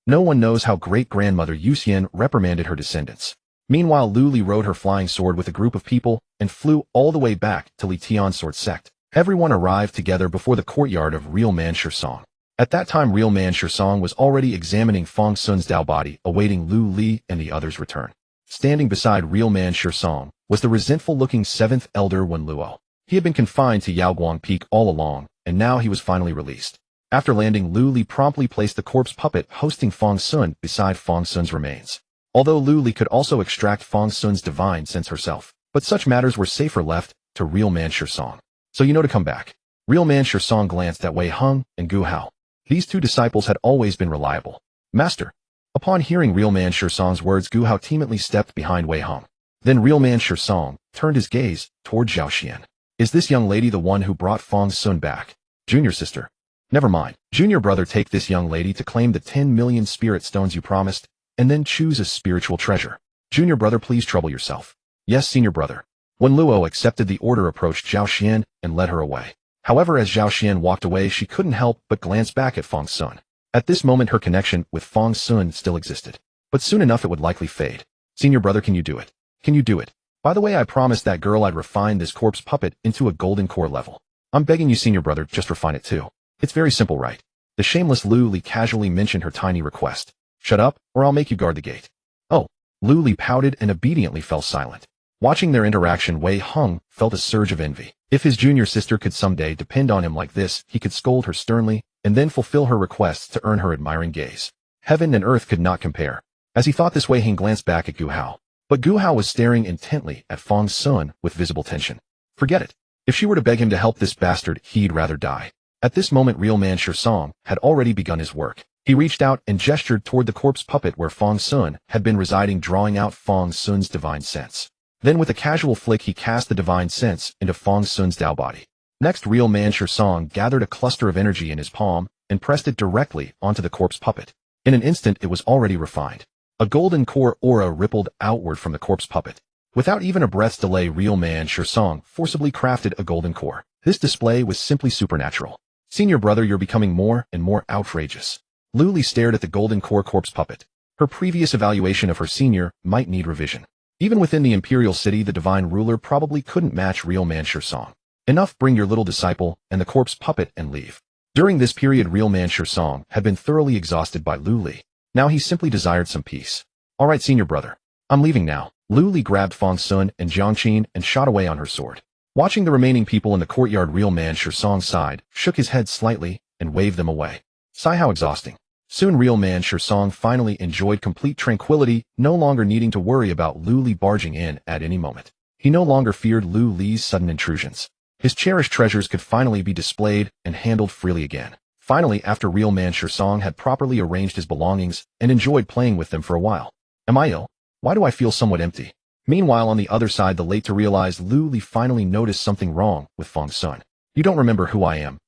A: No one knows how great-grandmother Yu Xian reprimanded her descendants. Meanwhile, Lu Li rode her flying sword with a group of people and flew all the way back to Li Tian's sword sect. Everyone arrived together before the courtyard of Real Man Song. At that time, Real Man Song was already examining Fang Xun's Dao body, awaiting Lu Li and the others' return. Standing beside Real Man Song was the resentful-looking 7th Elder Wen Luo. He had been confined to Yaoguang Peak all along, and now he was finally released. After landing, Lu Li promptly placed the corpse puppet hosting Fang Xun beside Fang Xun's remains. Although Lu Li could also extract Fang Xun's divine sense herself, but such matters were safer left to Real Man Song. So you know to come back. Real Man Song glanced at Wei Heng and Gu Hao. These two disciples had always been reliable. Master. Upon hearing Real Man Song's words, Gu Hao timidly stepped behind Wei Heng. Then Real Man Song turned his gaze toward Zhao Xian. Is this young lady the one who brought Fang Xun back? Junior sister. Never mind. Junior brother, take this young lady to claim the 10 million spirit stones you promised, and then choose a spiritual treasure. Junior brother, please trouble yourself. Yes, senior brother. Wen Luo accepted the order, approached Zhao Xian, and led her away. However, as Zhao Xian walked away, she couldn't help but glance back at Fang Xun. At this moment, her connection with Fang Xun still existed. But soon enough it would likely fade. Senior brother, can you do it? Can you do it? By the way, I promised that girl I'd refine this corpse puppet into a golden core level. I'm begging you, senior brother, just refine it too. It's very simple, right? The shameless Lu Li casually mentioned her tiny request. Shut up, or I'll make you guard the gate. Oh. Lu Li pouted and obediently fell silent. Watching their interaction, Wei Heng felt a surge of envy. If his junior sister could someday depend on him like this, he could scold her sternly and then fulfill her requests to earn her admiring gaze. Heaven and earth could not compare. As he thought this way, Heng glanced back at Gu Hao. But Gu Hao was staring intently at Fang Xun with visible tension. Forget it. If she were to beg him to help this bastard, he'd rather die. At this moment, Real Man Song had already begun his work. He reached out and gestured toward the corpse puppet where Fang Xun had been residing, drawing out Fang Xun's divine sense. Then with a casual flick, he cast the divine sense into Fang Xun's Dao body. Next, Real Man Song gathered a cluster of energy in his palm and pressed it directly onto the corpse puppet. In an instant, it was already refined. A golden core aura rippled outward from the corpse puppet. Without even a breath's delay, Real Man Song forcibly crafted a golden core. This display was simply supernatural. Senior brother, you're becoming more and more outrageous. Lu Li stared at the golden core corpse puppet. Her previous evaluation of her senior might need revision. Even within the Imperial City, the divine ruler probably couldn't match Real Man Song. Enough, bring your little disciple and the corpse puppet and leave. During this period, Real Man Song had been thoroughly exhausted by Lu Li. Now he simply desired some peace. All right, senior brother. I'm leaving now. Lu Li grabbed Fang Xun and Jiangqin and shot away on her sword. Watching the remaining people in the courtyard, Real Man Song sighed, shook his head slightly, and waved them away. Sigh, how exhausting. Soon real man Song finally enjoyed complete tranquility, no longer needing to worry about Lu Li barging in at any moment. He no longer feared Lu Li's sudden intrusions. His cherished treasures could finally be displayed and handled freely again. Finally, after real man Song had properly arranged his belongings and enjoyed playing with them for a while. Am I ill? Why do I feel somewhat empty? Meanwhile, on the other side, the late to realize Lu Li finally noticed something wrong with Fang Xun. You don't remember who I am.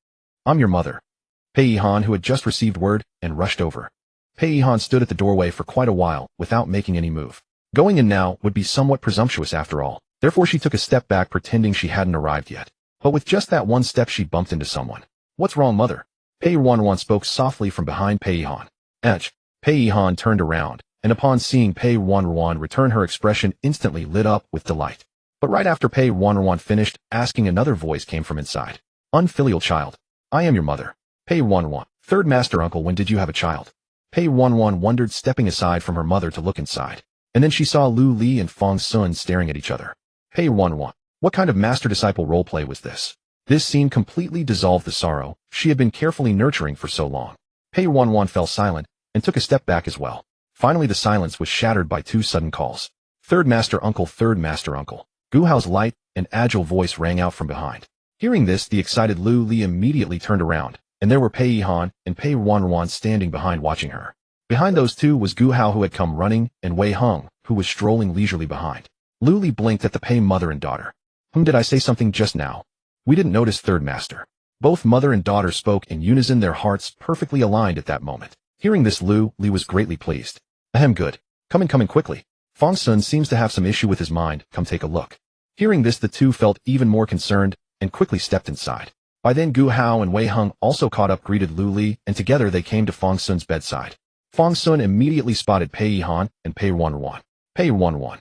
A: I'm your mother. Pei Han, who had just received word, and rushed over. Pei Han stood at the doorway for quite a while without making any move. Going in now would be somewhat presumptuous after all. Therefore she took a step back, pretending she hadn't arrived yet. But with just that one step she bumped into someone. What's wrong, mother? Pei Ruanruan spoke softly from behind Pei Han. Pei Han turned around, and upon seeing Pei Ruanruan return, her expression instantly lit up with delight. But right after Pei Ruanruan finished asking, another voice came from inside. Unfilial child. I am your mother. Pei Ruanruan. Third master uncle, when did you have a child? Pei Ruanruan wondered, stepping aside from her mother to look inside. And then she saw Lu Li and Fang Xun staring at each other. Pei Ruanruan. What kind of master-disciple roleplay was this? This scene completely dissolved the sorrow she had been carefully nurturing for so long. Pei Ruanruan fell silent and took a step back as well. Finally the silence was shattered by two sudden calls. Third master uncle, third master uncle. Gu Hao's light and agile voice rang out from behind. Hearing this, the excited Lu Li immediately turned around, and there were Pei Han and Pei Ruanruan standing behind watching her. Behind those two was Gu Hao, who had come running, and Wei Heng, who was strolling leisurely behind. Lu Li blinked at the Pei mother and daughter. Did I say something just now? We didn't notice, third master. Both mother and daughter spoke in unison, their hearts perfectly aligned at that moment. Hearing this, Lu Li was greatly pleased. Ahem, good. Come in quickly. Fang Xun seems to have some issue with his mind, come take a look. Hearing this, the two felt even more concerned and quickly stepped inside. By then Gu Hao and Wei Heng also caught up, greeted Lu Li, and together they came to Fang Xun's bedside. Fang Xun immediately spotted Pei Han and Pei Ruanruan. Pei Ruanruan.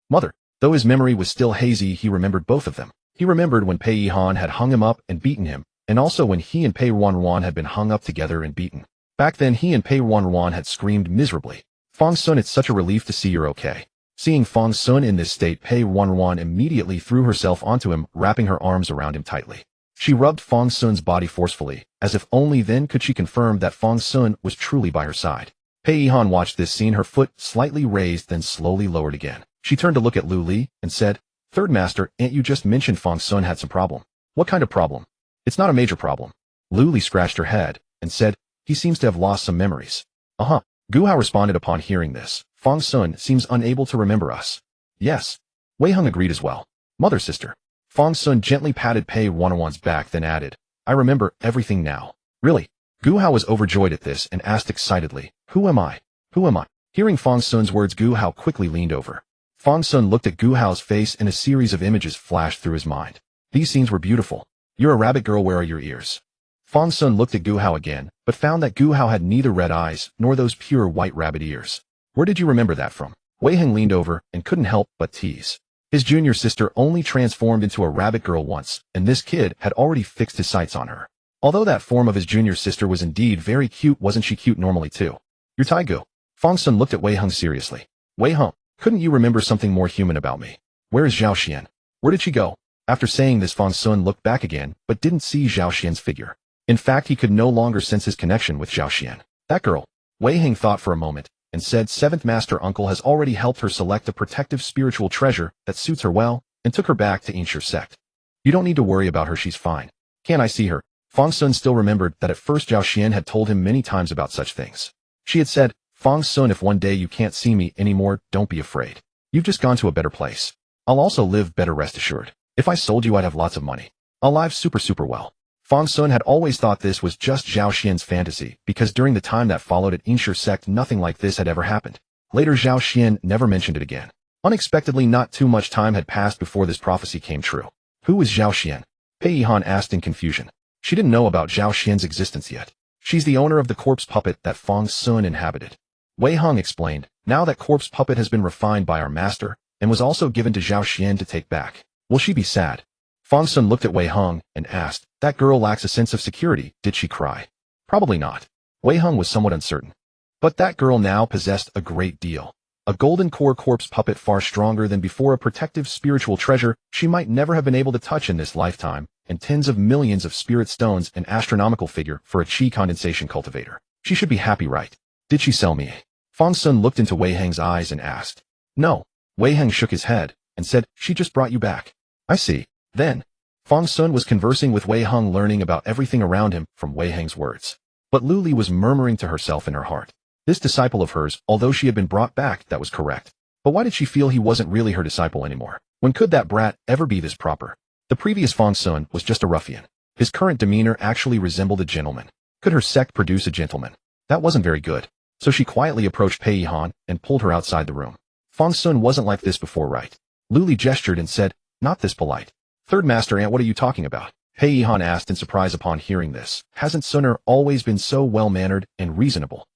A: Mother. Though his memory was still hazy, he remembered both of them. He remembered when Pei Han had hung him up and beaten him, and also when he and Pei Ruanruan had been hung up together and beaten. Back then he and Pei Ruanruan had screamed miserably. Fang Xun, it's such a relief to see you're okay. Seeing Fang Xun in this state, Pei Ruanruan immediately threw herself onto him, wrapping her arms around him tightly. She rubbed Fang Xun's body forcefully, as if only then could she confirm that Fang Xun was truly by her side. Pei Han watched this scene, her foot slightly raised then slowly lowered again. She turned to look at Lu Li and said, Third master, Aunt, you just mentioned Fang Xun had some problem. What kind of problem? It's not a major problem. Lu Li scratched her head and said, he seems to have lost some memories. Uh-huh. Gu Hao responded upon hearing this. Fang Xun seems unable to remember us. Yes. Wei Heng agreed as well. Mother, sister. Fang Xun gently patted Pei Ruanruan's back, then added, I remember everything now. Really? Gu Hao was overjoyed at this and asked excitedly, Who am I? Who am I? Hearing Fang Xun's words, Gu Hao quickly leaned over. Fang Xun looked at Gu Hao's face and a series of images flashed through his mind. These scenes were beautiful. You're a rabbit girl, where are your ears? Fang Xun looked at Gu Hao again, but found that Gu Hao had neither red eyes nor those pure white rabbit ears. Where did you remember that from? Wei Heng leaned over and couldn't help but tease. His junior sister only transformed into a rabbit girl once, and this kid had already fixed his sights on her. Although that form of his junior sister was indeed very cute, wasn't she cute normally too? You're Taigu. Fang Xun looked at Wei Heng seriously. Wei Heng, couldn't you remember something more human about me? Where is Zhao Xian? Where did she go? After saying this, Fang Xun looked back again, but didn't see Zhao Xian's figure. In fact, he could no longer sense his connection with Zhao Xian. That girl. Wei Heng thought for a moment, and said, Seventh Master Uncle has already helped her select a protective spiritual treasure that suits her well, and took her back to Immersed sect. You don't need to worry about her, she's fine. Can I see her? Fang Xun still remembered that at first Zhao Xian had told him many times about such things. She had said, Fang Xun, if one day you can't see me anymore, don't be afraid. You've just gone to a better place. I'll also live better, rest assured. If I sold you, I'd have lots of money. I'll live super well. Fang Xun had always thought this was just Zhao Xian's fantasy, because during the time that followed at Immersed sect, nothing like this had ever happened. Later, Zhao Xian never mentioned it again. Unexpectedly, not too much time had passed before this prophecy came true. Who was Zhao Xian? Pei Han asked in confusion. She didn't know about Zhao Xian's existence yet. She's the owner of the corpse puppet that Fang Xun inhabited. Wei Heng explained, now that corpse puppet has been refined by our master, and was also given to Zhao Xian to take back. Will she be sad? Fang Xun looked at Wei Heng and asked, that girl lacks a sense of security, did she cry? Probably not. Wei Heng was somewhat uncertain. But that girl now possessed a great deal. A golden core corpse puppet far stronger than before, a protective spiritual treasure she might never have been able to touch in this lifetime, and tens of millions of spirit stones, an astronomical figure for a chi condensation cultivator. She should be happy, right? Did she sell me? Fang Xun looked into Wei Heng's eyes and asked. No. Wei Heng shook his head and said, she just brought you back. I see. Then, Fang Xun was conversing with Wei Heng, learning about everything around him from Wei Heng's words. But Lu Li was murmuring to herself in her heart. This disciple of hers, although she had been brought back, that was correct. But why did she feel he wasn't really her disciple anymore? When could that brat ever be this proper? The previous Fang Xun was just a ruffian. His current demeanor actually resembled a gentleman. Could her sect produce a gentleman? That wasn't very good. So she quietly approached Pei Han and pulled her outside the room. Fang Xun wasn't like this before, right? Lu Li gestured and said, not this polite. Third Master Aunt, what are you talking about? Pei Han asked in surprise upon hearing this. Hasn't Sunner always been so well-mannered and reasonable?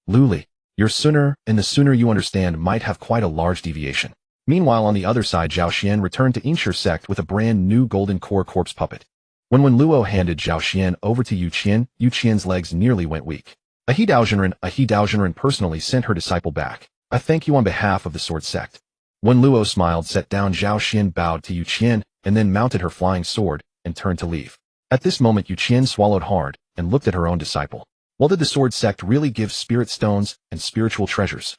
A: Lu Li, your Sunner, and the sooner you understand, might have quite a large deviation. Meanwhile, on the other side, Zhao Xian returned to Inshur sect with a brand new golden core corpse puppet. When Luo handed Zhao Xian over to Yu Qian's legs nearly went weak. A He Daozhenren personally sent her disciple back. I thank you on behalf of the sword sect. When Luo smiled, set down, Zhao Xian bowed to Yu Qian and then mounted her flying sword and turned to leave. At this moment, Yu Qian swallowed hard and looked at her own disciple. Well, did the sword sect really give spirit stones and spiritual treasures?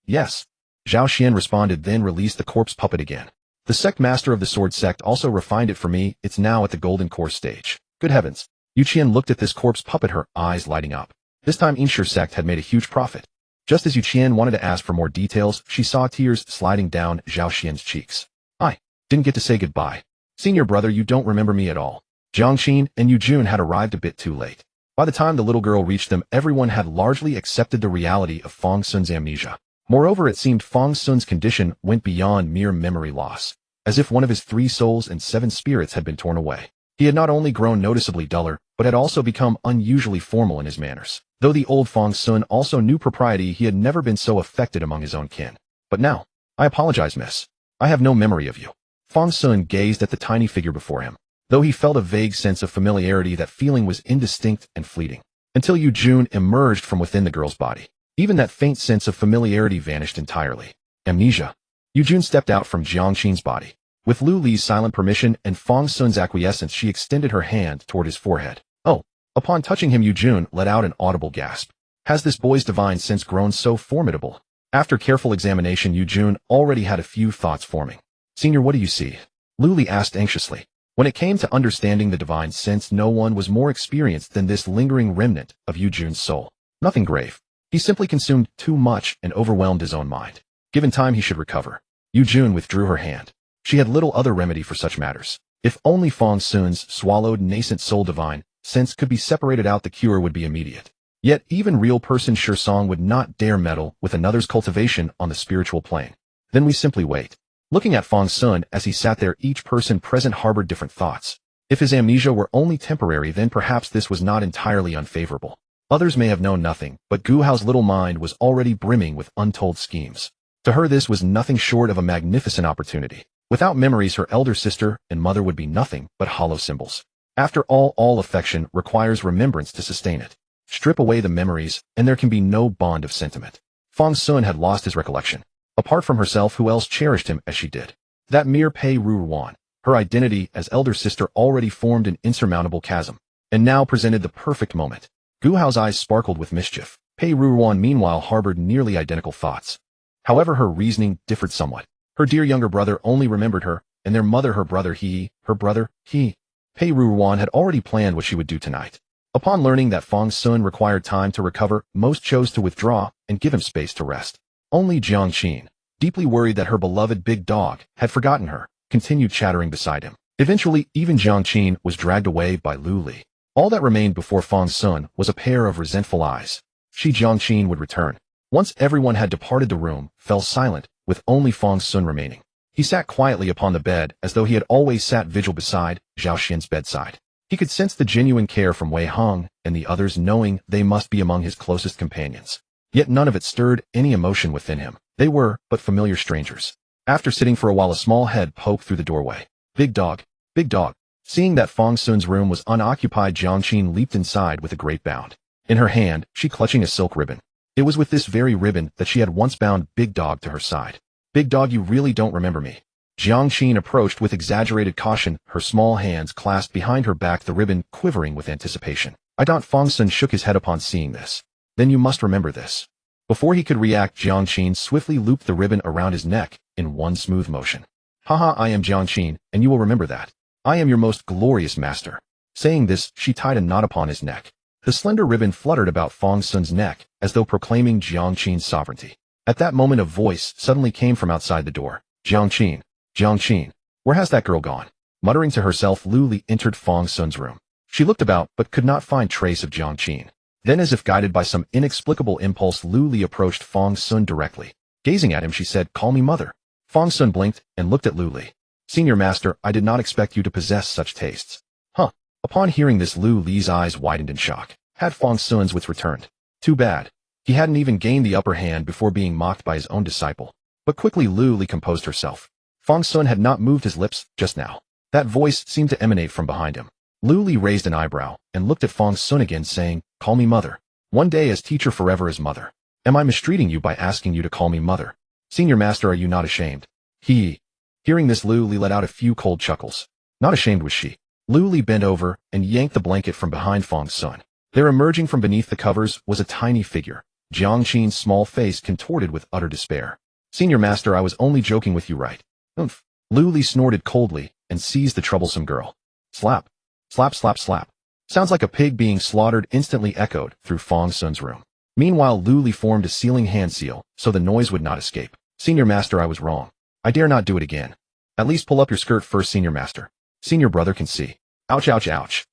A: Yes. Zhao Xian responded, then released the corpse puppet again. The sect master of the sword sect also refined it for me. It's now at the golden core stage. Good heavens. Yu Qian looked at this corpse puppet, her eyes lighting up. This time Inshur sect had made a huge profit. Just as Yu Qian wanted to ask for more details, she saw tears sliding down Zhao Xian's cheeks. I didn't get to say goodbye. Senior brother, you don't remember me at all. Jiangqin and Yu Jun had arrived a bit too late. By the time the little girl reached them, everyone had largely accepted the reality of Fang Xun's amnesia. Moreover, it seemed Fang Xun's condition went beyond mere memory loss, as if one of his 3 souls and 7 spirits had been torn away. He had not only grown noticeably duller, but had also become unusually formal in his manners. Though the old Fang Xun also knew propriety, he had never been so affected among his own kin. But now, I apologize, miss. I have no memory of you. Fang Xun gazed at the tiny figure before him. Though he felt a vague sense of familiarity, that feeling was indistinct and fleeting. Until Yu Jun emerged from within the girl's body. Even that faint sense of familiarity vanished entirely. Amnesia. Yu Jun stepped out from Jiangqin's body. With Lu Li's silent permission and Fang Xun's acquiescence, she extended her hand toward his forehead. Oh. Upon touching him, Yu Jun let out an audible gasp. Has this boy's divine sense grown so formidable? After careful examination, Yu Jun already had a few thoughts forming. Senior, what do you see? Lu Li asked anxiously. When it came to understanding the divine sense, no one was more experienced than this lingering remnant of Yu Jun's soul. Nothing grave. He simply consumed too much and overwhelmed his own mind. Given time, he should recover. Yu Jun withdrew her hand. She had little other remedy for such matters. If only Fang Xun's swallowed nascent soul divine sense could be separated out, the cure would be immediate. Yet even real person Song would not dare meddle with another's cultivation on the spiritual plane. Then we simply wait. Looking at Fang Xun as he sat there, each person present harbored different thoughts. If his amnesia were only temporary, then perhaps this was not entirely unfavorable. Others may have known nothing, but Gu Hao's little mind was already brimming with untold schemes. To her, this was nothing short of a magnificent opportunity. Without memories, her elder sister and mother would be nothing but hollow symbols. After all affection requires remembrance to sustain it. Strip away the memories, and there can be no bond of sentiment. Fang Xun had lost his recollection. Apart from herself, who else cherished him as she did? That mere Pei Ruanruan. Her identity as elder sister already formed an insurmountable chasm, and now presented the perfect moment. Gu Hao's eyes sparkled with mischief. Pei Ruanruan meanwhile harbored nearly identical thoughts. However, her reasoning differed somewhat. Her dear younger brother only remembered her, and their mother her brother he. Pei Ruanruan had already planned what she would do tonight. Upon learning that Fang Xun required time to recover, most chose to withdraw and give him space to rest. Only Jiangqin, deeply worried that her beloved big dog had forgotten her, continued chattering beside him. Eventually, even Jiangqin was dragged away by Lu Li. All that remained before Fang Xun was a pair of resentful eyes. Jiangqin would return. Once everyone had departed, the room fell silent, with only Fang Xun remaining. He sat quietly upon the bed as though he had always sat vigil beside Zhao Xian's bedside. He could sense the genuine care from Wei Heng and the others, knowing they must be among his closest companions. Yet none of it stirred any emotion within him. They were but familiar strangers. After sitting for a while, a small head poked through the doorway. Big dog, big dog. Seeing that Fang Xun's room was unoccupied, Jiangqin leaped inside with a great bound. In her hand, she clutching a silk ribbon. It was with this very ribbon that she had once bound Big Dog to her side. Big Dog, you really don't remember me. Jiangqin approached with exaggerated caution, her small hands clasped behind her back, the ribbon quivering with anticipation. I don't. Fang Xun shook his head upon seeing this. Then you must remember this. Before he could react, Jiang Qin swiftly looped the ribbon around his neck in one smooth motion. Haha, I am Jiang Qin, and you will remember that. I am your most glorious master. Saying this, she tied a knot upon his neck. The slender ribbon fluttered about Fang Xun's neck, as though proclaiming Jiang Qin's sovereignty. At that moment a voice suddenly came from outside the door. Jiang Qin, where has that girl gone? Muttering to herself, Lu Li entered Fang Xun's room. She looked about, but could not find trace of Jiang Qin. Then, as if guided by some inexplicable impulse, Lu Li approached Fang Xun directly. Gazing at him, she said, "Call me mother." Fang Xun blinked and looked at Lu Li. "Senior master, I did not expect you to possess such tastes." Huh. Upon hearing this, Lu Li's eyes widened in shock. Had Fang Xun's wits returned? Too bad. He hadn't even gained the upper hand before being mocked by his own disciple. But quickly Lu Li composed herself. Fang Xun had not moved his lips just now. That voice seemed to emanate from behind him. Lu Li raised an eyebrow and looked at Fang Xun again, saying, "Call me mother. One day as teacher, forever as mother. Am I mistreating you by asking you to call me mother? Senior master, are you not ashamed?" Hearing this, Lu Li let out a few cold chuckles. Not ashamed was she. Lu Li bent over and yanked the blanket from behind Fang Xun. There, emerging from beneath the covers, was a tiny figure. Jiang Qin's small face contorted with utter despair. "Senior master, I was only joking with you, right?" "Oomph." Lu Li snorted coldly and seized the troublesome girl. Slap. Slap, slap, slap. Sounds like a pig being slaughtered instantly echoed through Fang Xun's room. Meanwhile, Lu Li formed a sealing hand seal so the noise would not escape. "Senior master, I was wrong. I dare not do it again. At least pull up your skirt first, senior master. Senior brother can see." Ouch, ouch, ouch.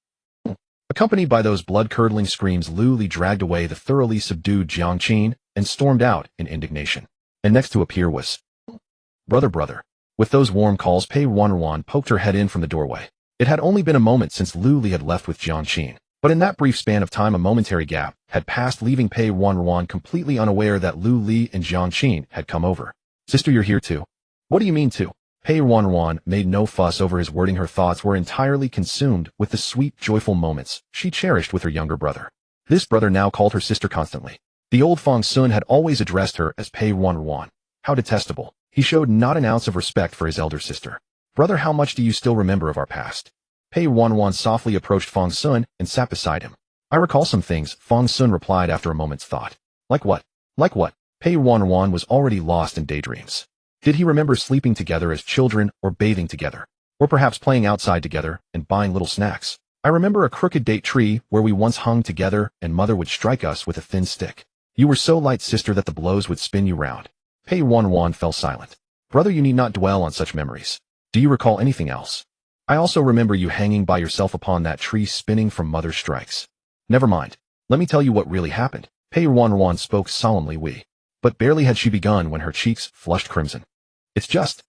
A: Accompanied by those blood-curdling screams, Lu Li dragged away the thoroughly subdued Jiang Qin and stormed out in indignation. And next to appear was Brother. With those warm calls, Pei Ruanruan poked her head in from the doorway. It had only been a moment since Lu Li had left with Jiang Qin, but in that brief span of time a momentary gap had passed, leaving Pei Ruanruan completely unaware that Lu Li and Jiang Qin had come over. "Sister, you're here too?" "What do you mean too?" Pei Ruanruan made no fuss over his wording. Her thoughts were entirely consumed with the sweet, joyful moments she cherished with her younger brother. This brother now called her sister constantly. The old Fang Xun had always addressed her as Pei Ruanruan. How detestable. He showed not an ounce of respect for his elder sister. "Brother, how much do you still remember of our past?" Pei Ruanruan softly approached Fang Xun and sat beside him. "I recall some things," Fang Xun replied after a moment's thought. "Like what?" "Like what?" Pei Ruanruan was already lost in daydreams. Did he remember sleeping together as children, or bathing together? Or perhaps playing outside together and buying little snacks? "I remember a crooked date tree where we once hung together and mother would strike us with a thin stick. You were so light, sister, that the blows would spin you round." Pei Ruanruan fell silent. "Brother, you need not dwell on such memories. Do you recall anything else?" "I also remember you hanging by yourself upon that tree, spinning from mother's strikes." "Never mind. Let me tell you what really happened." Pei Ruanruan spoke solemnly. But barely had she begun when her cheeks flushed crimson. "It's just,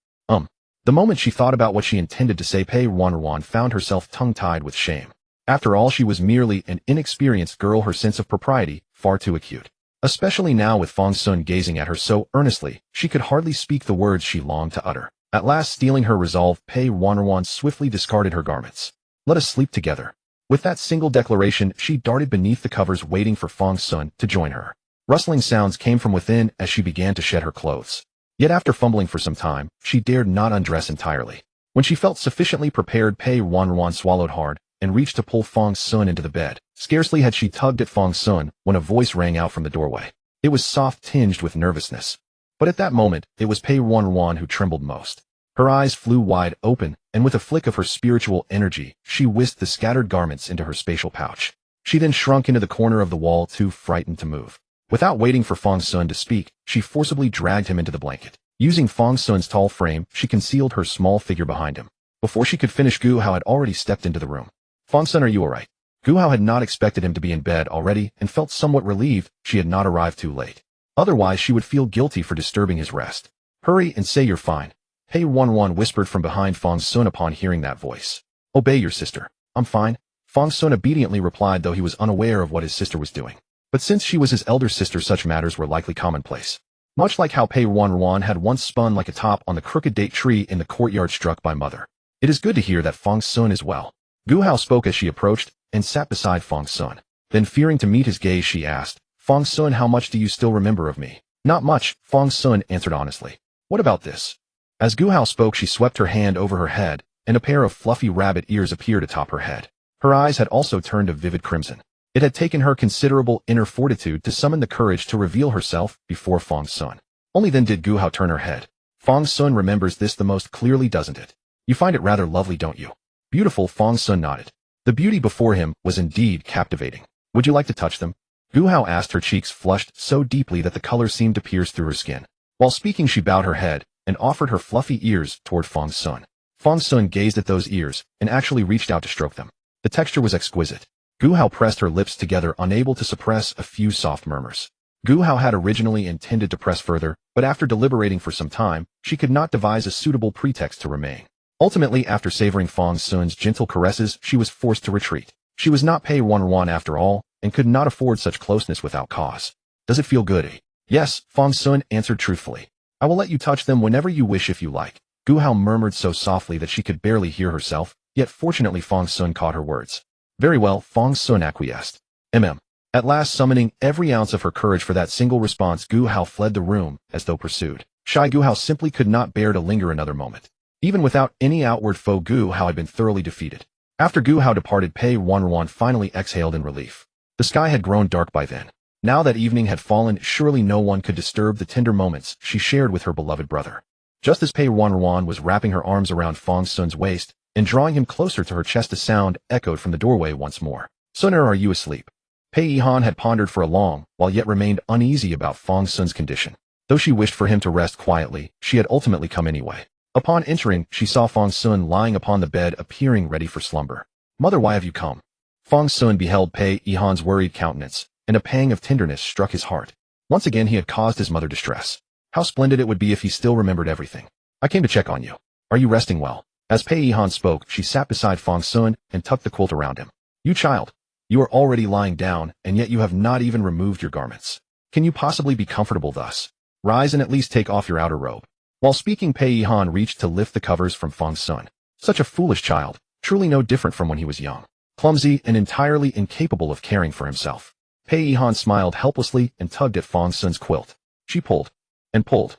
A: The moment she thought about what she intended to say, Pei Ruanruan found herself tongue-tied with shame. After all, she was merely an inexperienced girl, her sense of propriety far too acute. Especially now with Fang Xun gazing at her so earnestly, she could hardly speak the words she longed to utter. At last, stealing her resolve, Pei Ruanruan swiftly discarded her garments. "Let us sleep together." With that single declaration, she darted beneath the covers, waiting for Fang Xun to join her. Rustling sounds came from within as she began to shed her clothes. Yet after fumbling for some time, she dared not undress entirely. When she felt sufficiently prepared, Pei Ruanruan swallowed hard and reached to pull Fang Xun into the bed. Scarcely had she tugged at Fang Xun when a voice rang out from the doorway. It was soft, tinged with nervousness. But at that moment, it was Pei Ruanruan who trembled most. Her eyes flew wide open, and with a flick of her spiritual energy, she whisked the scattered garments into her spatial pouch. She then shrunk into the corner of the wall, too frightened to move. Without waiting for Fang Xun to speak, she forcibly dragged him into the blanket. Using Fang Xun's tall frame, she concealed her small figure behind him. Before she could finish, Gu Hao had already stepped into the room. "Fang Xun, are you alright?" Gu Hao had not expected him to be in bed already and felt somewhat relieved she had not arrived too late. Otherwise, she would feel guilty for disturbing his rest. "Hurry and say you're fine," Pei Ruanruan whispered from behind Fang Xun upon hearing that voice. "Obey your sister." "I'm fine," Fang Xun obediently replied, though he was unaware of what his sister was doing. But since she was his elder sister, such matters were likely commonplace. Much like how Pei Ruanruan had once spun like a top on the crooked date tree in the courtyard struck by mother. "It is good to hear that Fang Xun is well." Gu Hao spoke as she approached and sat beside Fang Xun. Then, fearing to meet his gaze, she asked, "Fang Xun, how much do you still remember of me?" "Not much," Fang Xun answered honestly. "What about this?" As Gu Hao spoke, she swept her hand over her head, and a pair of fluffy rabbit ears appeared atop her head. Her eyes had also turned a vivid crimson. It had taken her considerable inner fortitude to summon the courage to reveal herself before Fang Xun. Only then did Gu Hao turn her head. Fang Xun remembers this the most clearly, doesn't it? You find it rather lovely, don't you? Beautiful, Fang Xun nodded. The beauty before him was indeed captivating. Would you like to touch them? Gu Hao asked, her cheeks flushed so deeply that the color seemed to pierce through her skin. While speaking, she bowed her head and offered her fluffy ears toward Fang Xun. Fang Xun gazed at those ears and actually reached out to stroke them. The texture was exquisite. Gu Hao pressed her lips together, unable to suppress a few soft murmurs. Gu Hao had originally intended to press further, but after deliberating for some time, she could not devise a suitable pretext to remain. Ultimately, after savoring Fang Xun's gentle caresses, she was forced to retreat. She was not Pei Ruanruan after all, and could not afford such closeness without cause. Does it feel good, eh? Yes, Fang Xun answered truthfully. I will let you touch them whenever you wish if you like. Gu Hao murmured so softly that she could barely hear herself, yet fortunately Fang Xun caught her words. Very well, Fang Xun acquiesced. At last, summoning every ounce of her courage for that single response, Gu Hao fled the room as though pursued. Shy Gu Hao simply could not bear to linger another moment. Even without any outward foe, Gu Hao had been thoroughly defeated. After Gu Hao departed, Pei Ruanruan finally exhaled in relief. The sky had grown dark by then. Now that evening had fallen, surely no one could disturb the tender moments she shared with her beloved brother. Just as Pei Ruanruan was wrapping her arms around Fang Xun's waist and drawing him closer to her chest, a sound echoed from the doorway once more. Sooner, are you asleep? Pei Yihan had pondered for a long while, yet remained uneasy about Fang Xun's condition. Though she wished for him to rest quietly, she had ultimately come anyway. Upon entering, she saw Fang Xun lying upon the bed, appearing ready for slumber. Mother, why have you come? Fang Xun beheld Pei Yihan's worried countenance, and a pang of tenderness struck his heart. Once again he had caused his mother distress. How splendid it would be if he still remembered everything. I came to check on you. Are you resting well? As Pei Yihan spoke, she sat beside Fang Xun and tucked the quilt around him. You child, you are already lying down, and yet you have not even removed your garments. Can you possibly be comfortable thus? Rise and at least take off your outer robe. While speaking, Pei Yihan reached to lift the covers from Fang Xun. Such a foolish child, truly no different from when he was young. Clumsy and entirely incapable of caring for himself. Pei Yihan smiled helplessly and tugged at Fang Xun's quilt. She pulled and pulled,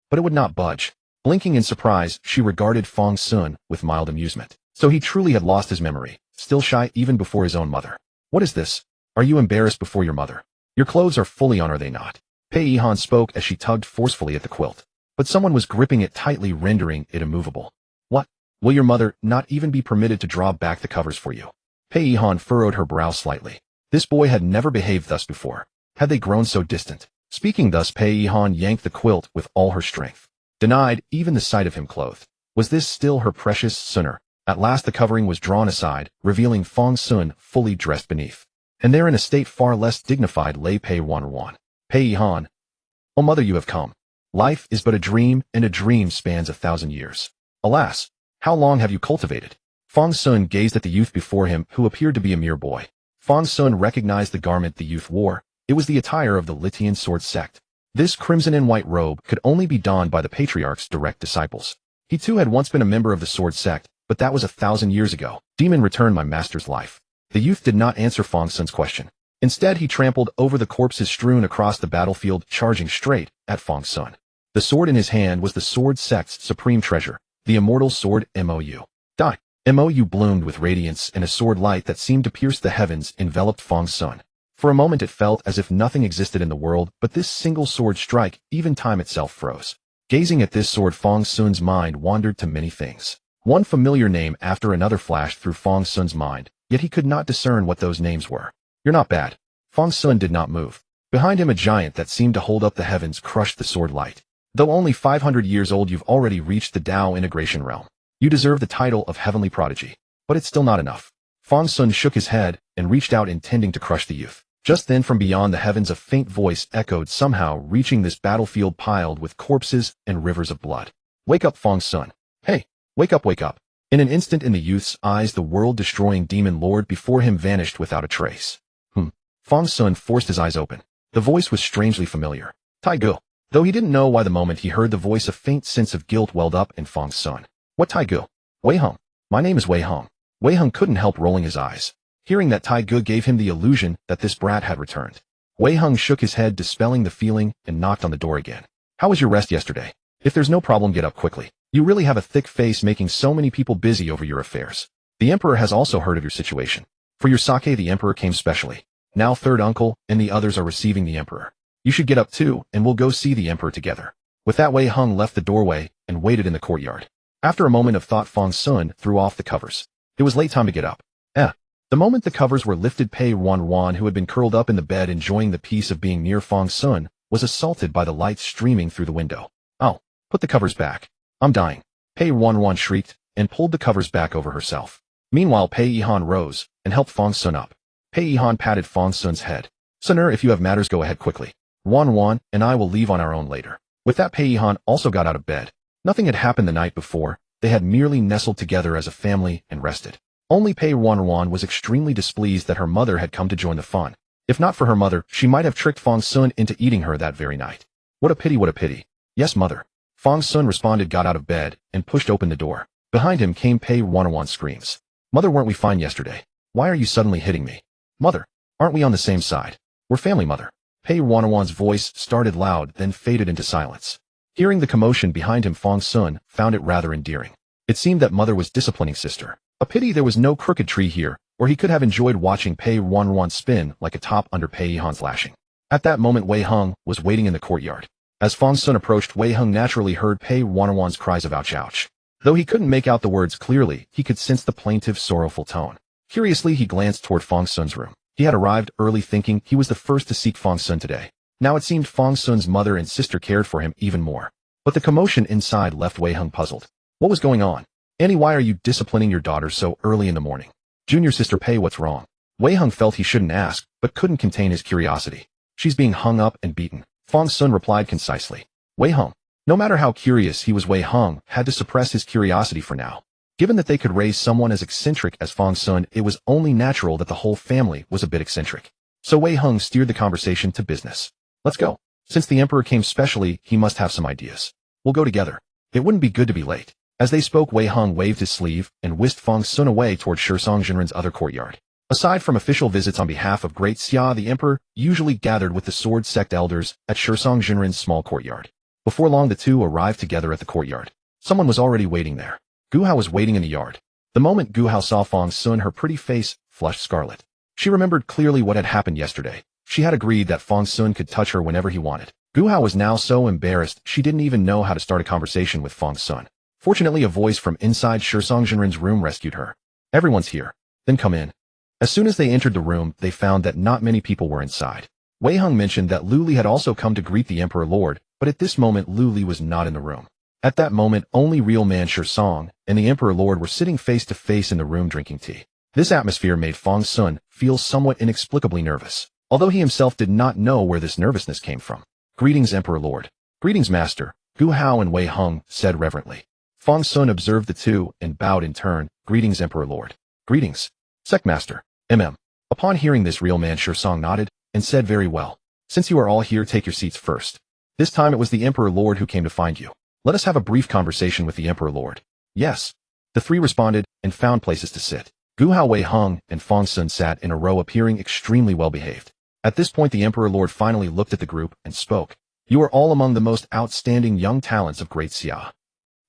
A: but it would not budge. Blinking in surprise, she regarded Fang Xun with mild amusement. So he truly had lost his memory, still shy even before his own mother. What is this? Are you embarrassed before your mother? Your clothes are fully on, are they not? Pei Yihan spoke as she tugged forcefully at the quilt. But someone was gripping it tightly, rendering it immovable. What? Will your mother not even be permitted to draw back the covers for you? Pei Yihan furrowed her brow slightly. This boy had never behaved thus before. Had they grown so distant? Speaking thus, Pei Yihan yanked the quilt with all her strength. Denied even the sight of him clothed. Was this still her precious Xun'er? At last the covering was drawn aside, revealing Fang Xun fully dressed beneath. And there, in a state far less dignified, lay Pei Ruanruan. Pei Yihan. Oh mother, you have come. Life is but a dream, and a dream spans 1,000 years. Alas, how long have you cultivated? Fang Xun gazed at the youth before him, who appeared to be a mere boy. Fang Xun recognized the garment the youth wore. It was the attire of the Dantian sword sect. This crimson and white robe could only be donned by the patriarch's direct disciples. He too had once been a member of the sword sect, but that was 1,000 years ago. Demon, returned my master's life. The youth did not answer Fang Xun's question. Instead, he trampled over the corpses strewn across the battlefield, charging straight at Fang Xun. The sword in his hand was the sword sect's supreme treasure, the immortal sword Mou. Mou bloomed with radiance, and a sword light that seemed to pierce the heavens enveloped Fang Xun. For a moment it felt as if nothing existed in the world but this single sword strike. Even time itself froze. Gazing at this sword, Fang Xun's mind wandered to many things. One familiar name after another flashed through Fang Xun's mind, yet he could not discern what those names were. You're not bad. Fang Xun did not move. Behind him, a giant that seemed to hold up the heavens crushed the sword light. Though only 500 years old, you've already reached the Tao integration realm. You deserve the title of Heavenly Prodigy. But it's still not enough. Fang Xun shook his head and reached out, intending to crush the youth. Just then, from beyond the heavens, a faint voice echoed, somehow reaching this battlefield piled with corpses and rivers of blood. Wake up, Fang Xun. Hey, wake up, wake up. In an instant, in the youth's eyes, the world-destroying demon lord before him vanished without a trace. Fang Xun forced his eyes open. The voice was strangely familiar. Taigu. Though he didn't know why, the moment he heard the voice, a faint sense of guilt welled up in Fang Xun. What Taigu? Wei Heng. My name is Wei Heng. Wei Heng couldn't help rolling his eyes. Hearing that Taigu gave him the illusion that this brat had returned. Wei Heng shook his head, dispelling the feeling, and knocked on the door again. How was your rest yesterday? If there's no problem, get up quickly. You really have a thick face, making so many people busy over your affairs. The emperor has also heard of your situation. For your sake, the emperor came specially. Now third uncle and the others are receiving the emperor. You should get up too, and we'll go see the emperor together. With that, Wei Hung left the doorway and waited in the courtyard. After a moment of thought, Fang Xun threw off the covers. It was late time to get up. The moment the covers were lifted, Pei Ruanruan, who had been curled up in the bed enjoying the peace of being near Fang Xun, was assaulted by the light streaming through the window. "Oh, put the covers back. I'm dying," Pei Ruanruan shrieked, and pulled the covers back over herself. Meanwhile, Pei Yihan rose and helped Fang Xun up. Pei Yihan patted Fang Xun's head. "Sir, if you have matters, go ahead quickly. Ruanruan and I will leave on our own later." With that, Pei Yihan also got out of bed. Nothing had happened the night before. They had merely nestled together as a family and rested. Only Pei Ruanruan was extremely displeased that her mother had come to join the fun. If not for her mother, she might have tricked Fang Xun into eating her that very night. What a pity, what a pity. Yes, mother. Fang Xun responded, got out of bed, and pushed open the door. Behind him came Pei Ruanruan's screams. "Mother, weren't we fine yesterday? Why are you suddenly hitting me? Mother, aren't we on the same side? We're family, mother." Pei Ruanruan's voice started loud, then faded into silence. Hearing the commotion behind him, Fang Xun found it rather endearing. It seemed that mother was disciplining sister. A pity there was no crooked tree here, or he could have enjoyed watching Pei Ruanruan spin like a top under Pei Yihan's lashing. At that moment, Wei Hung was waiting in the courtyard. As Fang Xun approached, Wei Hung naturally heard Pei Ruanruan's cries of ouch ouch. Though he couldn't make out the words clearly, he could sense the plaintive, sorrowful tone. Curiously, he glanced toward Fang Xun's room. He had arrived early, thinking he was the first to seek Fang Xun today. Now it seemed Fang Xun's mother and sister cared for him even more. But the commotion inside left Wei Hung puzzled. What was going on? "Annie, why are you disciplining your daughter so early in the morning?" "Junior sister Pei, what's wrong?" Wei Hung felt he shouldn't ask, but couldn't contain his curiosity. "She's being hung up and beaten," Fang Xun replied concisely. Wei Hung, no matter how curious he was, Wei Hung had to suppress his curiosity for now. Given that they could raise someone as eccentric as Fang Xun, it was only natural that the whole family was a bit eccentric. So Wei Hung steered the conversation to business. "Let's go. Since the emperor came specially, he must have some ideas. We'll go together. It wouldn't be good to be late." As they spoke, Wei Hung waved his sleeve and whisked Fang Xun away toward Shishang Jinren's other courtyard. Aside from official visits on behalf of Great Xia, the emperor usually gathered with the Sword Sect elders at Shishang Jinren's small courtyard. Before long, the two arrived together at the courtyard. Someone was already waiting there. Gu Hao was waiting in the yard. The moment Gu Hao saw Fang Xun, her pretty face flushed scarlet. She remembered clearly what had happened yesterday. She had agreed that Fang Xun could touch her whenever he wanted. Gu Hao was now so embarrassed she didn't even know how to start a conversation with Fang Xun. Fortunately, a voice from inside Shishang Jinren's room rescued her. "Everyone's here. Then come in." As soon as they entered the room, they found that not many people were inside. Wei Hung mentioned that Lu Li had also come to greet the Emperor Lord, but at this moment Lu Li was not in the room. At that moment, only real man Shishang and the Emperor Lord were sitting face to face in the room drinking tea. This atmosphere made Fang Xun feel somewhat inexplicably nervous, although he himself did not know where this nervousness came from. "Greetings, Emperor Lord." "Greetings, Master," Gu Hao and Wei Hung said reverently. Fang Xun observed the two and bowed in turn. "Greetings, Emperor Lord." "Greetings, Sect Master." Upon hearing this, real man Shishang nodded and said, "Very well. Since you are all here, take your seats first." This time it was the Emperor Lord who came to find you. "Let us have a brief conversation with the Emperor Lord." "Yes." The three responded and found places to sit. Gu Hao, Wei Hung, and Fang Xun sat in a row, appearing extremely well behaved. At this point, the Emperor Lord finally looked at the group and spoke. "You are all among the most outstanding young talents of Great Xia.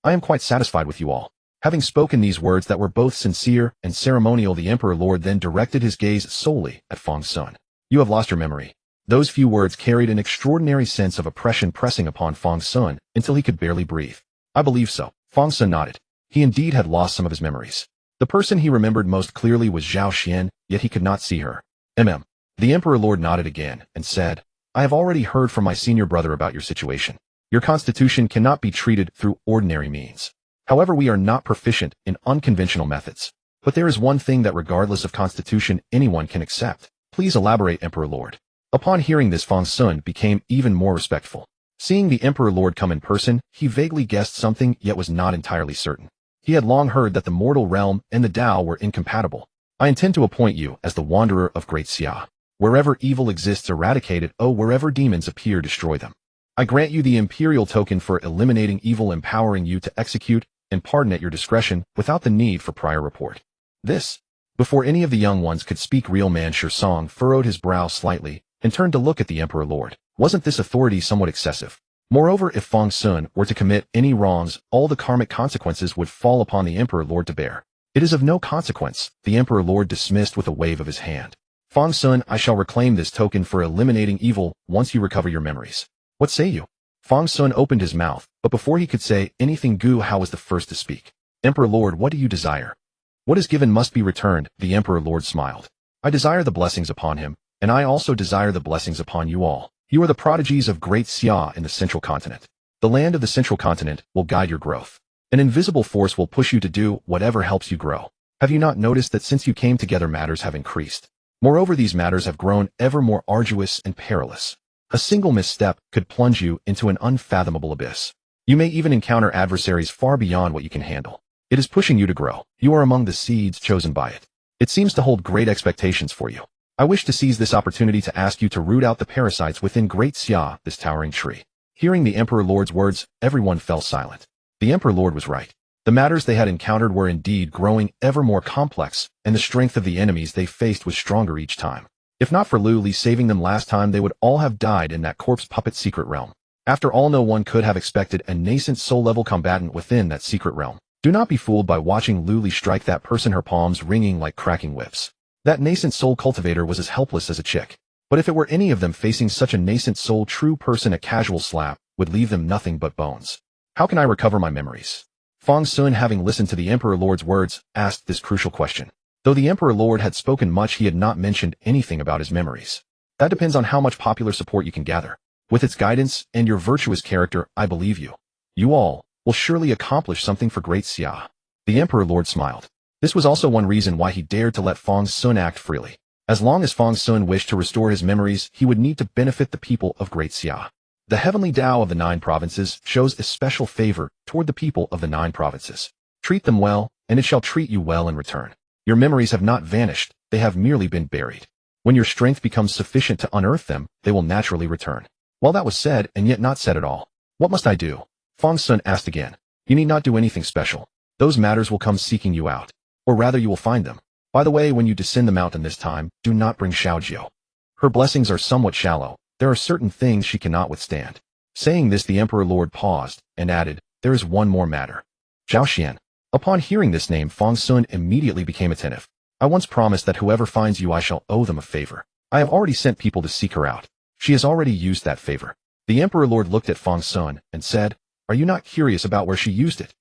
A: I am quite satisfied with you all." Having spoken these words that were both sincere and ceremonial, the Emperor Lord then directed his gaze solely at Fang Xun. "You have lost your memory." Those few words carried an extraordinary sense of oppression pressing upon Fang Xun until he could barely breathe. "I believe so." Fang Xun nodded. He indeed had lost some of his memories. The person he remembered most clearly was Zhao Xian, yet he could not see her. The Emperor Lord nodded again and said, "I have already heard from my senior brother about your situation. Your constitution cannot be treated through ordinary means. However, we are not proficient in unconventional methods. But there is one thing that regardless of constitution anyone can accept. Please elaborate, Emperor Lord." Upon hearing this, Fang Xun became even more respectful. Seeing the Emperor Lord come in person, he vaguely guessed something yet was not entirely certain. He had long heard that the mortal realm and the Tao were incompatible. "I intend to appoint you as the Wanderer of Great Xia. Wherever evil exists, eradicate it. Wherever demons appear, destroy them. I grant you the imperial token for eliminating evil, empowering you to execute and pardon at your discretion without the need for prior report." This. Before any of the young ones could speak, real man Shishang furrowed his brow slightly and turned to look at the Emperor Lord. Wasn't this authority somewhat excessive? Moreover, if Fang Xun were to commit any wrongs, all the karmic consequences would fall upon the Emperor Lord to bear. "It is of no consequence," the Emperor Lord dismissed with a wave of his hand. Fang Xun, I shall reclaim this token for eliminating evil once you recover your memories. What say you? Fang Xun opened his mouth, but before he could say anything, Gu Hao was the first to speak. Emperor Lord, what do you desire? What is given must be returned, the Emperor Lord smiled. I desire the blessings upon him, and I also desire the blessings upon you all. You are the prodigies of Great Xia in the Central Continent. The land of the Central Continent will guide your growth. An invisible force will push you to do whatever helps you grow. Have you not noticed that since you came together matters have increased? Moreover, these matters have grown ever more arduous and perilous. A single misstep could plunge you into an unfathomable abyss. You may even encounter adversaries far beyond what you can handle. It is pushing you to grow. You are among the seeds chosen by it. It seems to hold great expectations for you. I wish to seize this opportunity to ask you to root out the parasites within Great Xia, this towering tree. Hearing the Emperor Lord's words, everyone fell silent. The Emperor Lord was right. The matters they had encountered were indeed growing ever more complex, and the strength of the enemies they faced was stronger each time. If not for Lu Li saving them last time, they would all have died in that corpse puppet secret realm. After all, no one could have expected a nascent soul-level combatant within that secret realm. Do not be fooled by watching Lu Li strike that person, her palms ringing like cracking whips. That nascent soul cultivator was as helpless as a chick. But if it were any of them facing such a nascent soul true person, a casual slap would leave them nothing but bones. How can I recover my memories? Fang Xun, having listened to the Emperor Lord's words, asked this crucial question. Though the Emperor Lord had spoken much, he had not mentioned anything about his memories. That depends on how much popular support you can gather. With its guidance and your virtuous character, I believe you. You all will surely accomplish something for Great Xia. The Emperor Lord smiled. This was also one reason why he dared to let Fang Xun act freely. As long as Fang Xun wished to restore his memories, he would need to benefit the people of Great Xia. The heavenly Tao of the 9 provinces shows a special favor toward the people of the 9 provinces. Treat them well, and it shall treat you well in return. Your memories have not vanished, they have merely been buried. When your strength becomes sufficient to unearth them, they will naturally return. Well, that was said, and yet not said at all. What must I do? Fang Xun asked again. You need not do anything special. Those matters will come seeking you out. Or rather, you will find them. By the way, when you descend the mountain this time, do not bring Xiaojiu. Her blessings are somewhat shallow. There are certain things she cannot withstand. Saying this, the Emperor Lord paused, and added, there is one more matter. Zhao Xian. Upon hearing this name, Fang Xun immediately became attentive. I once promised that whoever finds you, I shall owe them a favor. I have already sent people to seek her out. She has already used that favor. The Emperor Lord looked at Fang Xun and said, are you not curious about where she used it?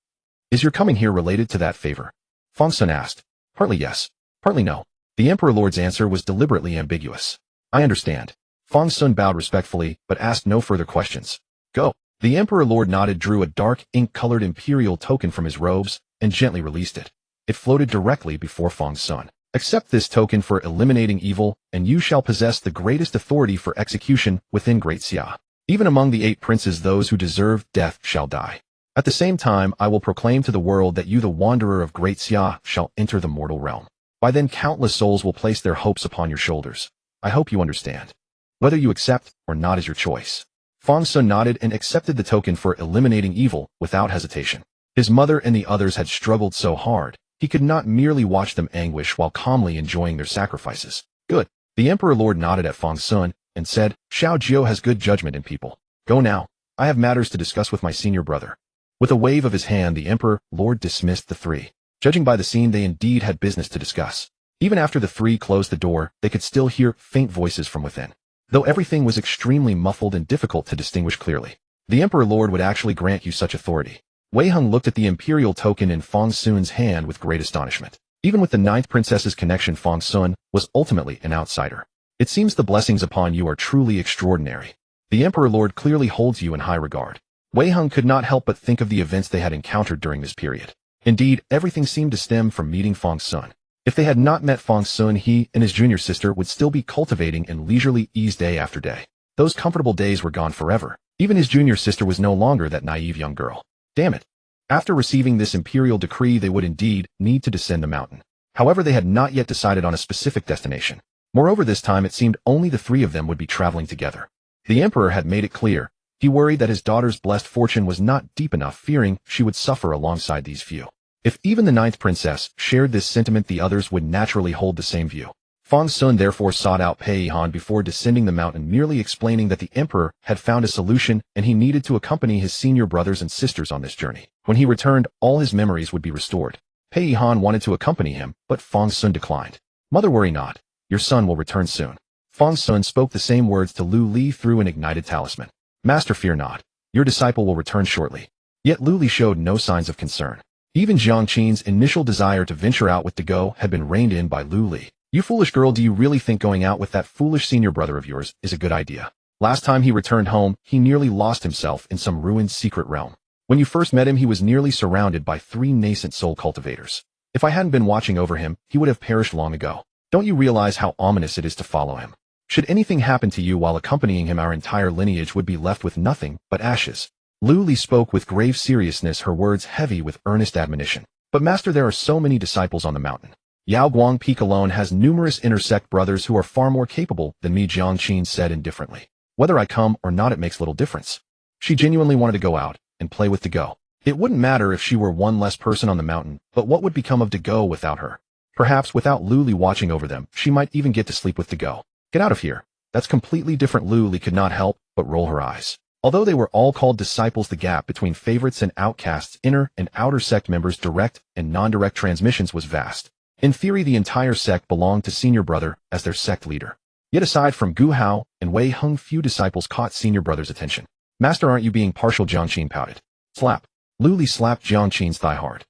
A: Is your coming here related to that favor? Fang Xun asked. Partly yes, partly no. The Emperor Lord's answer was deliberately ambiguous. I understand. Fang Xun bowed respectfully, but asked no further questions. Go. The Emperor Lord nodded, drew a dark, ink-colored imperial token from his robes, and gently released it. It floated directly before Fang Xun. Accept this token for eliminating evil, and you shall possess the greatest authority for execution within Great Xia. Even among the 8 princes, those who deserve death shall die. At the same time, I will proclaim to the world that you, the wanderer of Great Xia, shall enter the mortal realm. By then, countless souls will place their hopes upon your shoulders. I hope you understand. Whether you accept or not is your choice. Fang Xun nodded and accepted the token for eliminating evil without hesitation. His mother and the others had struggled so hard, he could not merely watch them anguish while calmly enjoying their sacrifices. Good. The Emperor Lord nodded at Fang Xun and said, Xiao Jiu has good judgment in people. Go now. I have matters to discuss with my senior brother. With a wave of his hand, the Emperor Lord dismissed the 3. Judging by the scene, they indeed had business to discuss. Even after the 3 closed the door, they could still hear faint voices from within. Though everything was extremely muffled and difficult to distinguish clearly, the Emperor Lord would actually grant you such authority. Wei Heng looked at the imperial token in Fang Xun's hand with great astonishment. Even with the 9th princess's connection, Fang Xun was ultimately an outsider. It seems the blessings upon you are truly extraordinary. The Emperor Lord clearly holds you in high regard. Wei Heng could not help but think of the events they had encountered during this period. Indeed, everything seemed to stem from meeting Fang Xun. If they had not met Fang Xun, he and his junior sister would still be cultivating in leisurely ease day after day. Those comfortable days were gone forever. Even his junior sister was no longer that naive young girl. Damn it. After receiving this imperial decree, they would indeed need to descend the mountain. However, they had not yet decided on a specific destination. Moreover, this time it seemed only the 3 of them would be traveling together. The Emperor had made it clear. He worried that his daughter's blessed fortune was not deep enough, fearing she would suffer alongside these few. If even the 9th princess shared this sentiment, the others would naturally hold the same view. Fang Xun therefore sought out Pei Han before descending the mountain, merely explaining that the Emperor had found a solution and he needed to accompany his senior brothers and sisters on this journey. When he returned, all his memories would be restored. Pei Han wanted to accompany him, but Fang Xun declined. Mother, worry not. Your son will return soon. Fang Xun spoke the same words to Lu Li through an ignited talisman. Master, fear not. Your disciple will return shortly. Yet Lu Li showed no signs of concern. Even Jiang Qin's initial desire to venture out with Dego had been reined in by Lu Li. You foolish girl, do you really think going out with that foolish senior brother of yours is a good idea? Last time he returned home, he nearly lost himself in some ruined secret realm. When you first met him, he was nearly surrounded by 3 nascent soul cultivators. If I hadn't been watching over him, he would have perished long ago. Don't you realize how ominous it is to follow him? Should anything happen to you while accompanying him, our entire lineage would be left with nothing but ashes. Lu Li spoke with grave seriousness, her words heavy with earnest admonition. But master, there are so many disciples on the mountain. Yao Guang Peak alone has numerous intersect brothers who are far more capable than me, Jiang Qin said indifferently. Whether I come or not, it makes little difference. She genuinely wanted to go out and play with Dego. It wouldn't matter if she were one less person on the mountain, but what would become of Dego without her? Perhaps without Lu Li watching over them, she might even get to sleep with Dego. Get out of here. That's completely different. Lu Li could not help but roll her eyes. Although they were all called disciples, the gap between favorites and outcasts, inner and outer sect members, direct and non-direct transmissions was vast. In theory, the entire sect belonged to Senior Brother as their sect leader. Yet aside from Gu Hao and Wei Hung, few disciples caught Senior Brother's attention. Master, aren't you being partial? Jiang Qin pouted. Slap. Lu Li slapped Jiang Qin's thigh hard.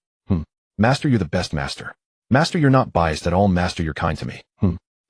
A: Master, you're the best master. Master, you're not biased at all. Master, you're kind to me.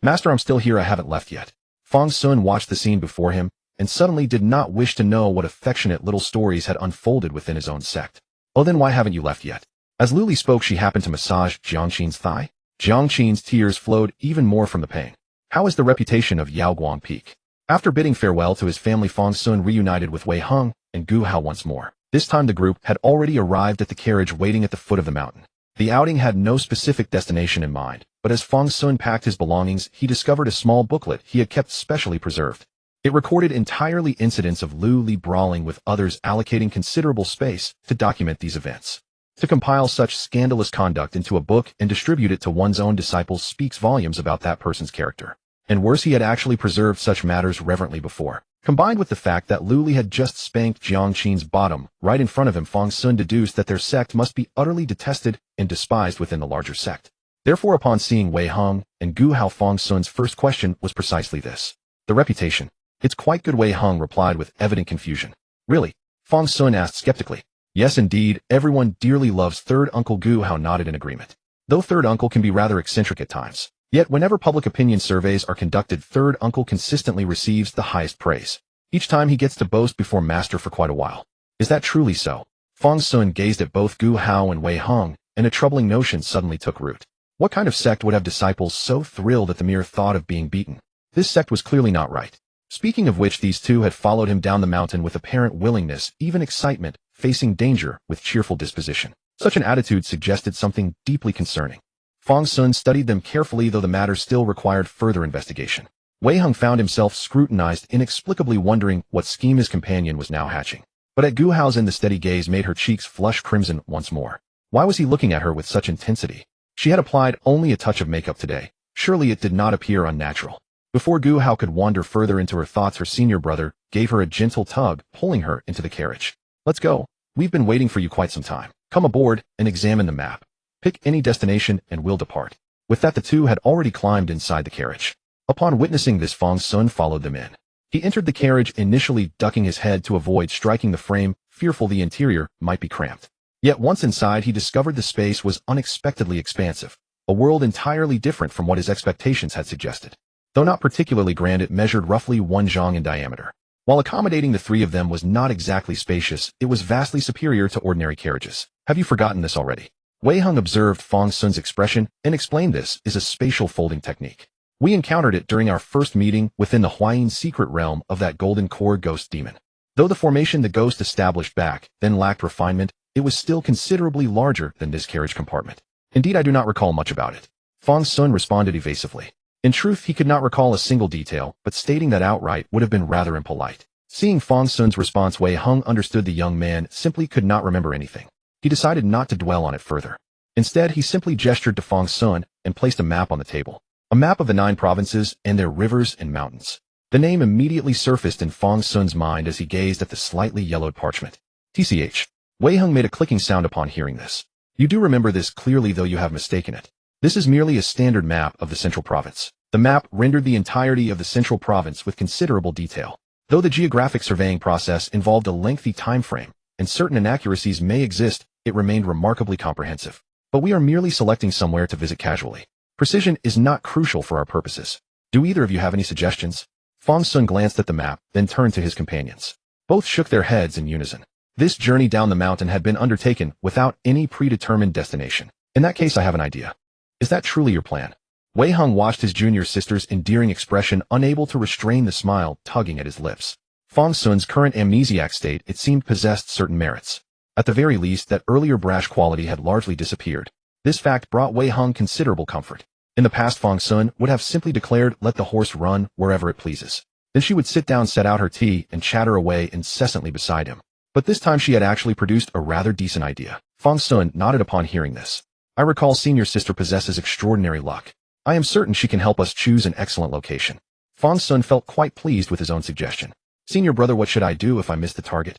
A: Master, I'm still here. I haven't left yet. Fang Xun watched the scene before him and suddenly did not wish to know what affectionate little stories had unfolded within his own sect. Oh, then why haven't you left yet? As Lu Li spoke, she happened to massage Jiang Qin's thigh. Jiang Qin's tears flowed even more from the pain. How is the reputation of Yao Guang Peak? After bidding farewell to his family, Fang Xun reunited with Wei Hung and Gu Hao once more. This time the group had already arrived at the carriage waiting at the foot of the mountain. The outing had no specific destination in mind, but as Fang Xun packed his belongings, he discovered a small booklet he had kept specially preserved. It recorded entirely incidents of Lu Li brawling with others, allocating considerable space to document these events. To compile such scandalous conduct into a book and distribute it to one's own disciples speaks volumes about that person's character. And worse, he had actually preserved such matters reverently before. Combined with the fact that Lu Li had just spanked Jiang Qin's bottom right in front of him, Fang Xun deduced that their sect must be utterly detested and despised within the larger sect. Therefore, upon seeing Wei Hung and Gu Hao, Fang Xun's first question was precisely this. The reputation. It's quite good, Wei Hung replied with evident confusion. Really? Fang Xun asked skeptically. Yes, indeed, everyone dearly loves third uncle. Gu Hao nodded in agreement. Though third uncle can be rather eccentric at times. Yet whenever public opinion surveys are conducted, third uncle consistently receives the highest praise. Each time he gets to boast before master for quite a while. Is that truly so? Fang Xun gazed at both Gu Hao and Wei Hung, and a troubling notion suddenly took root. What kind of sect would have disciples so thrilled at the mere thought of being beaten? This sect was clearly not right. Speaking of which, these two had followed him down the mountain with apparent willingness, even excitement, facing danger with cheerful disposition. Such an attitude suggested something deeply concerning. Fang Xun studied them carefully, though the matter still required further investigation. Wei Hung found himself scrutinized, inexplicably wondering what scheme his companion was now hatching. But at Gu Hao's end, the steady gaze made her cheeks flush crimson once more. Why was he looking at her with such intensity? She had applied only a touch of makeup today. Surely it did not appear unnatural. Before Gu Hao could wander further into her thoughts, her senior brother gave her a gentle tug, pulling her into the carriage. Let's go. We've been waiting for you quite some time. Come aboard and examine the map. Pick any destination and we'll depart. With that, the two had already climbed inside the carriage. Upon witnessing this, Fang Xun followed them in. He entered the carriage, initially ducking his head to avoid striking the frame, fearful the interior might be cramped. Yet once inside, he discovered the space was unexpectedly expansive, a world entirely different from what his expectations had suggested. Though not particularly grand, it measured roughly 1 zhang in diameter. While accommodating the 3 of them was not exactly spacious, it was vastly superior to ordinary carriages. Have you forgotten this already? Wei Hung observed Fang Xun's expression and explained this is a spatial folding technique. We encountered it during our first meeting within the Huayin secret realm of that golden core ghost demon. Though the formation the ghost established back then lacked refinement, it was still considerably larger than this carriage compartment. Indeed, I do not recall much about it. Fang Xun responded evasively. In truth, he could not recall a single detail, but stating that outright would have been rather impolite. Seeing Fang Xun's response, Wei Hung understood the young man simply could not remember anything. He decided not to dwell on it further. Instead, he simply gestured to Fang Xun and placed a map on the table. A map of the 9 provinces and their rivers and mountains. The name immediately surfaced in Fang Xun's mind as he gazed at the slightly yellowed parchment. TCH. Wei Hung made a clicking sound upon hearing this. You do remember this clearly, though you have mistaken it. This is merely a standard map of the central province. The map rendered the entirety of the central province with considerable detail. Though the geographic surveying process involved a lengthy time frame, and certain inaccuracies may exist, it remained remarkably comprehensive. But we are merely selecting somewhere to visit casually. Precision is not crucial for our purposes. Do either of you have any suggestions? Fang Xun glanced at the map, then turned to his companions. Both shook their heads in unison. This journey down the mountain had been undertaken without any predetermined destination. In that case, I have an idea. Is that truly your plan? Wei Heng watched his junior sister's endearing expression, unable to restrain the smile tugging at his lips. Fang Xun's current amnesiac state, it seemed, possessed certain merits. At the very least, that earlier brash quality had largely disappeared. This fact brought Wei Heng considerable comfort. In the past, Fang Xun would have simply declared, "Let the horse run wherever it pleases." Then she would sit down, set out her tea, and chatter away incessantly beside him. But this time she had actually produced a rather decent idea. Fang Xun nodded upon hearing this. "I recall senior sister possesses extraordinary luck. I am certain she can help us choose an excellent location." Fang Xun felt quite pleased with his own suggestion. "Senior brother, what should I do if I miss the target?"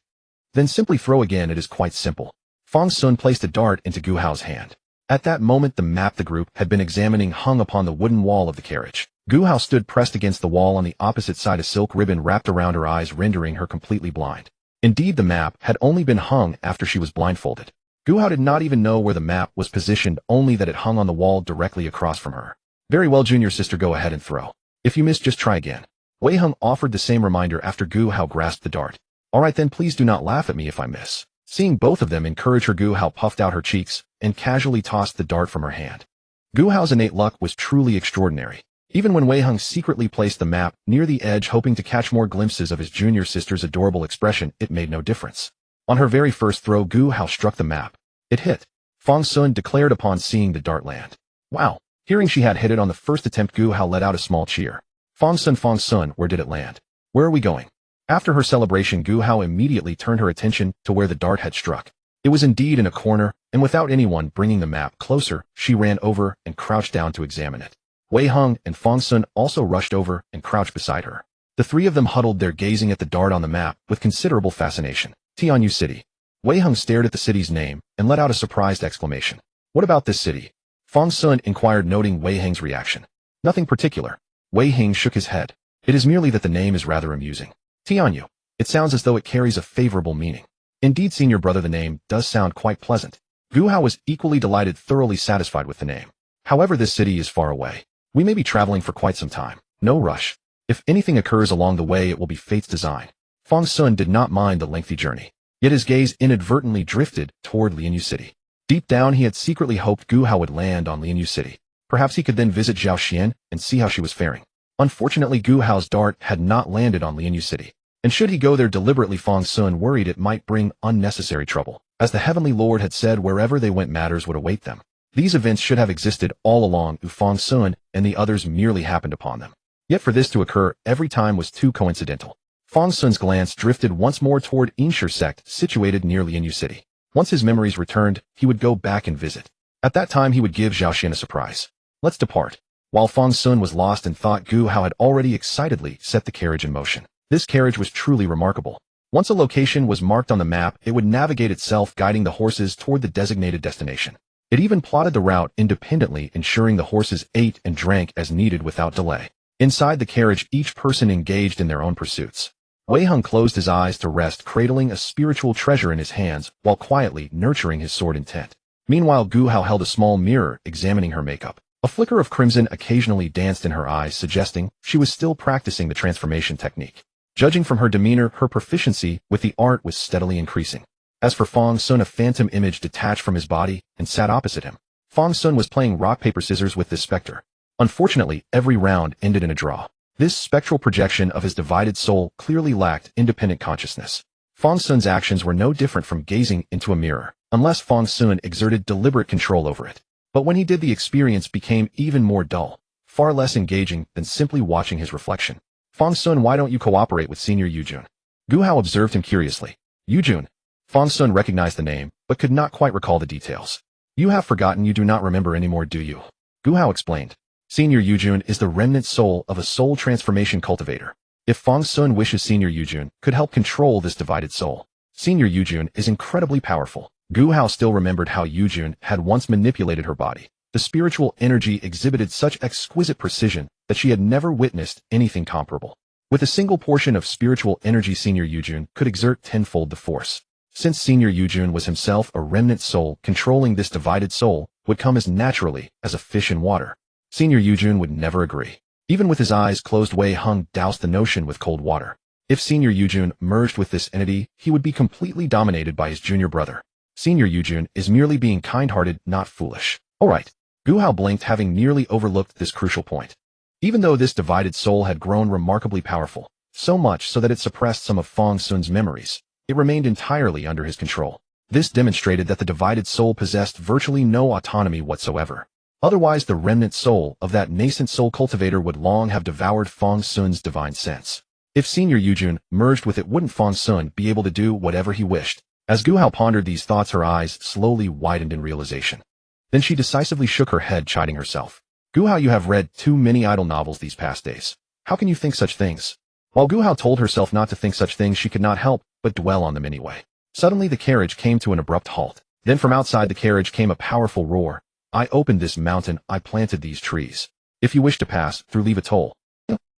A: "Then simply throw again, it is quite simple." Fang Xun placed a dart into Gu Hao's hand. At that moment the map the group had been examining hung upon the wooden wall of the carriage. Gu Hao stood pressed against the wall on the opposite side, a silk ribbon wrapped around her eyes, rendering her completely blind. Indeed, the map had only been hung after she was blindfolded. Gu Hao did not even know where the map was positioned, only that it hung on the wall directly across from her. "Very well, junior sister, go ahead and throw. If you miss, just try again." Wei Heng offered the same reminder after Gu Hao grasped the dart. "All right then, please do not laugh at me if I miss." Seeing both of them encourage her, Gu Hao puffed out her cheeks and casually tossed the dart from her hand. Gu Hao's innate luck was truly extraordinary. Even when Wei Heng secretly placed the map near the edge, hoping to catch more glimpses of his junior sister's adorable expression, it made no difference. On her very first throw, Gu Hao struck the map. It hit. Fang Xun declared upon seeing the dart land. "Wow." Hearing she had hit it on the first attempt, Gu Hao let out a small cheer. Fang Xun, where did it land? Where are we going?" After her celebration, Gu Hao immediately turned her attention to where the dart had struck. It was indeed in a corner, and without anyone bringing the map closer, she ran over and crouched down to examine it. Wei Heng and Fang Xun also rushed over and crouched beside her. The three of them huddled there, gazing at the dart on the map with considerable fascination. Tianyu City. Wei Heng stared at the city's name and let out a surprised exclamation. "What about this city?" Fang Xun inquired, noting Wei Heng's reaction. "Nothing particular." Wei Heng shook his head. "It is merely that the name is rather amusing. Tianyu. It sounds as though it carries a favorable meaning." "Indeed, senior brother, the name does sound quite pleasant." Gu Hao was equally delighted, thoroughly satisfied with the name. "However, this city is far away. We may be traveling for quite some time. No rush. If anything occurs along the way, it will be fate's design." Fang Xun did not mind the lengthy journey. Yet his gaze inadvertently drifted toward Lianyu City. Deep down, he had secretly hoped Gu Hao would land on Lianyu City. Perhaps he could then visit Zhao Xian and see how she was faring. Unfortunately, Gu Hao's dart had not landed on Lianyu City. And should he go there deliberately, Fang Xun worried it might bring unnecessary trouble. As the Heavenly Lord had said, wherever they went, matters would await them. These events should have existed all along, Fang Xun and the others merely happened upon them. Yet for this to occur every time was too coincidental. Fang Xun's glance drifted once more toward Immersed sect, situated near Lianyu City. Once his memories returned, he would go back and visit. At that time, he would give Zhao Xian a surprise. "Let's depart." While Fang Xun was lost in thought, Gu Hao had already excitedly set the carriage in motion. This carriage was truly remarkable. Once a location was marked on the map, it would navigate itself, guiding the horses toward the designated destination. It even plotted the route independently, ensuring the horses ate and drank as needed without delay. Inside the carriage, each person engaged in their own pursuits. Wei Heng closed his eyes to rest, cradling a spiritual treasure in his hands while quietly nurturing his sword intent. Meanwhile, Gu Hao held a small mirror, examining her makeup. A flicker of crimson occasionally danced in her eyes, suggesting she was still practicing the transformation technique. Judging from her demeanor, her proficiency with the art was steadily increasing. As for Fang Xun, a phantom image detached from his body and sat opposite him. Fang Xun was playing rock, paper, scissors with this specter. Unfortunately, every round ended in a draw. This spectral projection of his divided soul clearly lacked independent consciousness. Fang Xun's actions were no different from gazing into a mirror, unless Fang Xun exerted deliberate control over it. But when he did, the experience became even more dull, far less engaging than simply watching his reflection. "Fang Xun, why don't you cooperate with Senior Yujun?" Gu Hao observed him curiously. "Yujun?" Fang Xun recognized the name, but could not quite recall the details. "You have forgotten, you do not remember anymore, do you?" Gu Hao explained. Senior Yujun is the remnant soul of a soul transformation cultivator. If Fang Xun wishes, Senior Yujun could help control this divided soul. Senior Yujun is incredibly powerful. Gu Hao still remembered how Yujun had once manipulated her body. The spiritual energy exhibited such exquisite precision that she had never witnessed anything comparable. With a single portion of spiritual energy, Senior Yujun could exert tenfold the force. Since Senior Yujun was himself a remnant soul, controlling this divided soul would come as naturally as a fish in water. Senior Yujun would never agree. Even with his eyes closed, Wei Hung doused the notion with cold water. If Senior Yujun merged with this entity, he would be completely dominated by his junior brother. Senior Yujun is merely being kind-hearted, not foolish. Alright. Gu Hao blinked, having nearly overlooked this crucial point. Even though this divided soul had grown remarkably powerful, so much so that it suppressed some of Fang Xun's memories, it remained entirely under his control. This demonstrated that the divided soul possessed virtually no autonomy whatsoever. Otherwise, the remnant soul of that nascent soul cultivator would long have devoured Fang Xun's divine sense. If Senior Yujun merged with it, wouldn't Fang Xun be able to do whatever he wished? As Gu Hao pondered these thoughts, her eyes slowly widened in realization. Then she decisively shook her head, chiding herself. Gu Hao, you have read too many idle novels these past days. How can you think such things? While Gu Hao told herself not to think such things, she could not help but dwell on them anyway. Suddenly the carriage came to an abrupt halt. Then from outside the carriage came a powerful roar. I opened this mountain, I planted these trees. If you wish to pass through, leave a toll.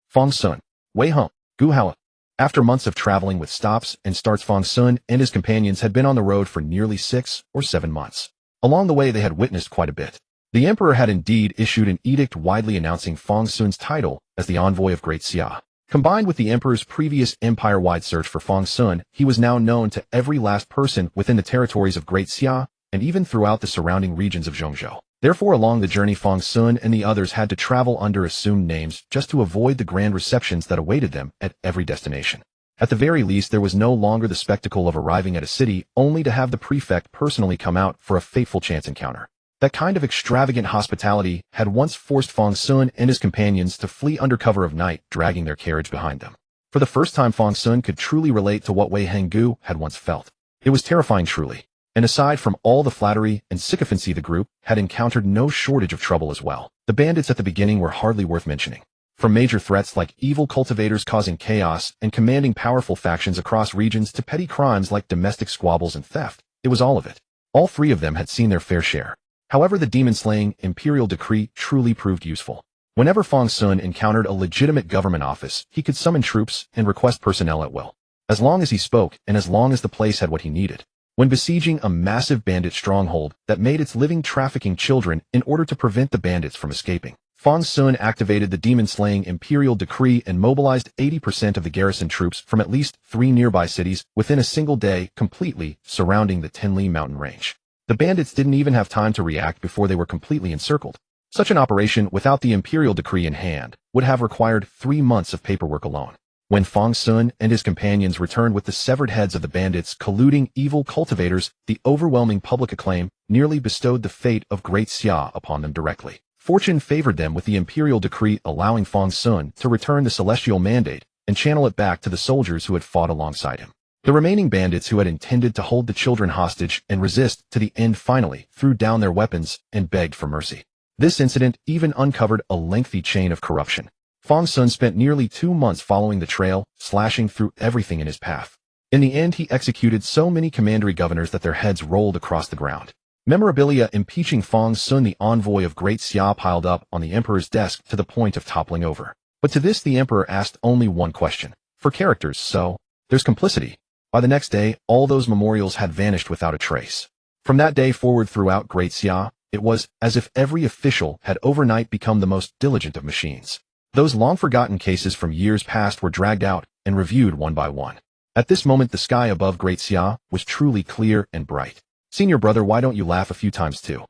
A: Fang Xun, Wei Hung, Gu Hao. After months of traveling with stops and starts, Fang Xun and his companions had been on the road for nearly 6 or 7 months. Along the way they had witnessed quite a bit. The emperor had indeed issued an edict widely announcing Fang Xun's title as the envoy of Great Xia. Combined with the emperor's previous empire-wide search for Fang Xun, he was now known to every last person within the territories of Great Xia and even throughout the surrounding regions of Zhongzhou. Therefore, along the journey, Fang Xun and the others had to travel under assumed names just to avoid the grand receptions that awaited them at every destination. At the very least, there was no longer the spectacle of arriving at a city only to have the prefect personally come out for a fateful chance encounter. That kind of extravagant hospitality had once forced Fang Xun and his companions to flee under cover of night, dragging their carriage behind them. For the first time, Fang Xun could truly relate to what Wei Henggu had once felt. It was terrifying, truly. And aside from all the flattery and sycophancy, the group had encountered no shortage of trouble as well. The bandits at the beginning were hardly worth mentioning. From major threats like evil cultivators causing chaos and commanding powerful factions across regions to petty crimes like domestic squabbles and theft, it was all of it. All three of them had seen their fair share. However, the demon-slaying imperial decree truly proved useful. Whenever Fang Xun encountered a legitimate government office, he could summon troops and request personnel at will, as long as he spoke and as long as the place had what he needed. When besieging a massive bandit stronghold that made its living trafficking children in order to prevent the bandits from escaping, Fang Xun activated the demon-slaying imperial decree and mobilized 80% of the garrison troops from at least 3 nearby cities within a single day, completely surrounding the Tenli mountain range. The bandits didn't even have time to react before they were completely encircled. Such an operation without the imperial decree in hand would have required 3 months of paperwork alone. When Fang Xun and his companions returned with the severed heads of the bandits colluding evil cultivators, the overwhelming public acclaim nearly bestowed the fate of Great Xia upon them directly. Fortune favored them with the imperial decree allowing Fang Xun to return the celestial mandate and channel it back to the soldiers who had fought alongside him. The remaining bandits who had intended to hold the children hostage and resist to the end finally threw down their weapons and begged for mercy. This incident even uncovered a lengthy chain of corruption. Fang Xun spent nearly 2 months following the trail, slashing through everything in his path. In the end, he executed so many commandery governors that their heads rolled across the ground. Memorabilia impeaching Fang Xun, the envoy of Great Xia, piled up on the emperor's desk to the point of toppling over. But to this the emperor asked only one question. For characters, so there's complicity. By the next day, all those memorials had vanished without a trace. From that day forward throughout Great Xia, it was as if every official had overnight become the most diligent of machines. Those long-forgotten cases from years past were dragged out and reviewed one by one. At this moment, the sky above Great Xia was truly clear and bright. Senior brother, why don't you laugh a few times too?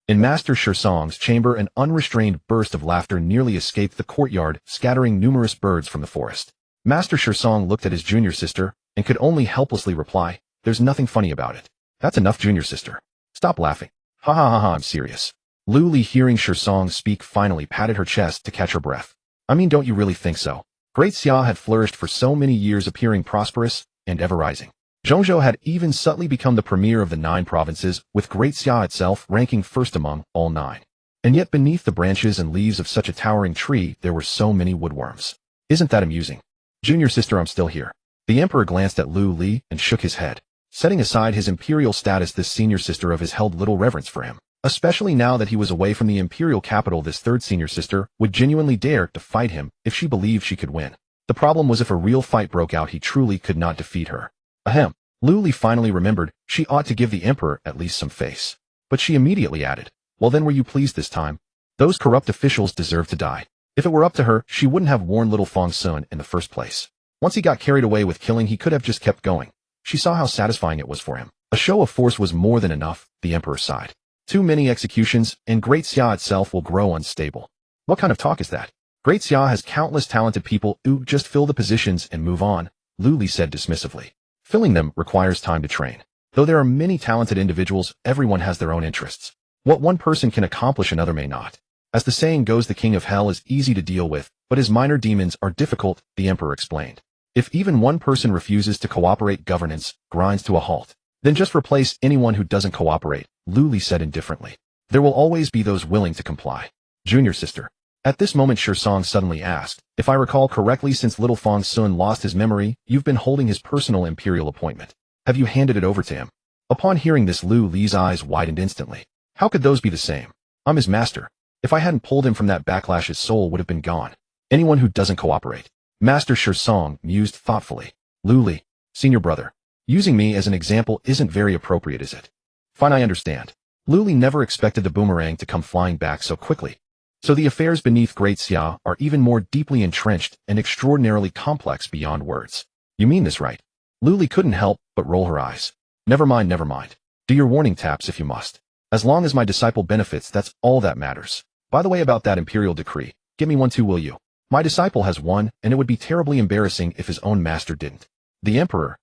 A: In Master Shursong's chamber, an unrestrained burst of laughter nearly escaped the courtyard, scattering numerous birds from the forest. Master Shursong looked at his junior sister and could only helplessly reply, "There's nothing funny about it." "That's enough, junior sister. Stop laughing." "Ha ha ha ha, I'm serious." Lu Li, hearing Shursong speak, finally patted her chest to catch her breath. "I mean, don't you really think so?" Great Xia had flourished for so many years, appearing prosperous and ever rising. Zhongzhou had even subtly become the premier of the 9 provinces, with Great Xia itself ranking first among all 9. And yet beneath the branches and leaves of such a towering tree, there were so many woodworms. Isn't that amusing? "Junior sister, I'm still here." The emperor glanced at Lu Li and shook his head. Setting aside his imperial status, this senior sister of his held little reverence for him. Especially now that he was away from the imperial capital, this third senior sister would genuinely dare to fight him if she believed she could win. The problem was if a real fight broke out, he truly could not defeat her. Ahem. Luli finally remembered she ought to give the emperor at least some face. But she immediately added, well then, were you pleased this time? Those corrupt officials deserve to die. If it were up to her, she wouldn't have warned little Fang Xun in the first place. Once he got carried away with killing, he could have just kept going. She saw how satisfying it was for him. A show of force was more than enough, the emperor sighed. Too many executions, and Great Xia itself will grow unstable. What kind of talk is that? Great Xia has countless talented people who just fill the positions and move on, Luli said dismissively. Filling them requires time to train. Though there are many talented individuals, everyone has their own interests. What one person can accomplish, another may not. As the saying goes, the king of hell is easy to deal with, but his minor demons are difficult, the emperor explained. If even one person refuses to cooperate, governance grinds to a halt. Then just replace anyone who doesn't cooperate, Luli said indifferently. There will always be those willing to comply. Junior sister. At this moment, Song suddenly asked, if I recall correctly, since little Fang Xun lost his memory, you've been holding his personal imperial appointment. Have you handed it over to him? Upon hearing this, Li's eyes widened instantly. How could those be the same? I'm his master. If I hadn't pulled him from that backlash, his soul would have been gone. Anyone who doesn't cooperate. Master Song mused thoughtfully. Luli, senior brother. Using me as an example isn't very appropriate, is it? Fine, I understand. Luli never expected the boomerang to come flying back so quickly. So the affairs beneath Great Xia are even more deeply entrenched and extraordinarily complex beyond words. You mean this, right? Luli couldn't help but roll her eyes. Never mind, never mind. Do your warning taps if you must. As long as my disciple benefits, that's all that matters. By the way, about that imperial decree, give me one too, will you? My disciple has one, and it would be terribly embarrassing if his own master didn't. The emperor.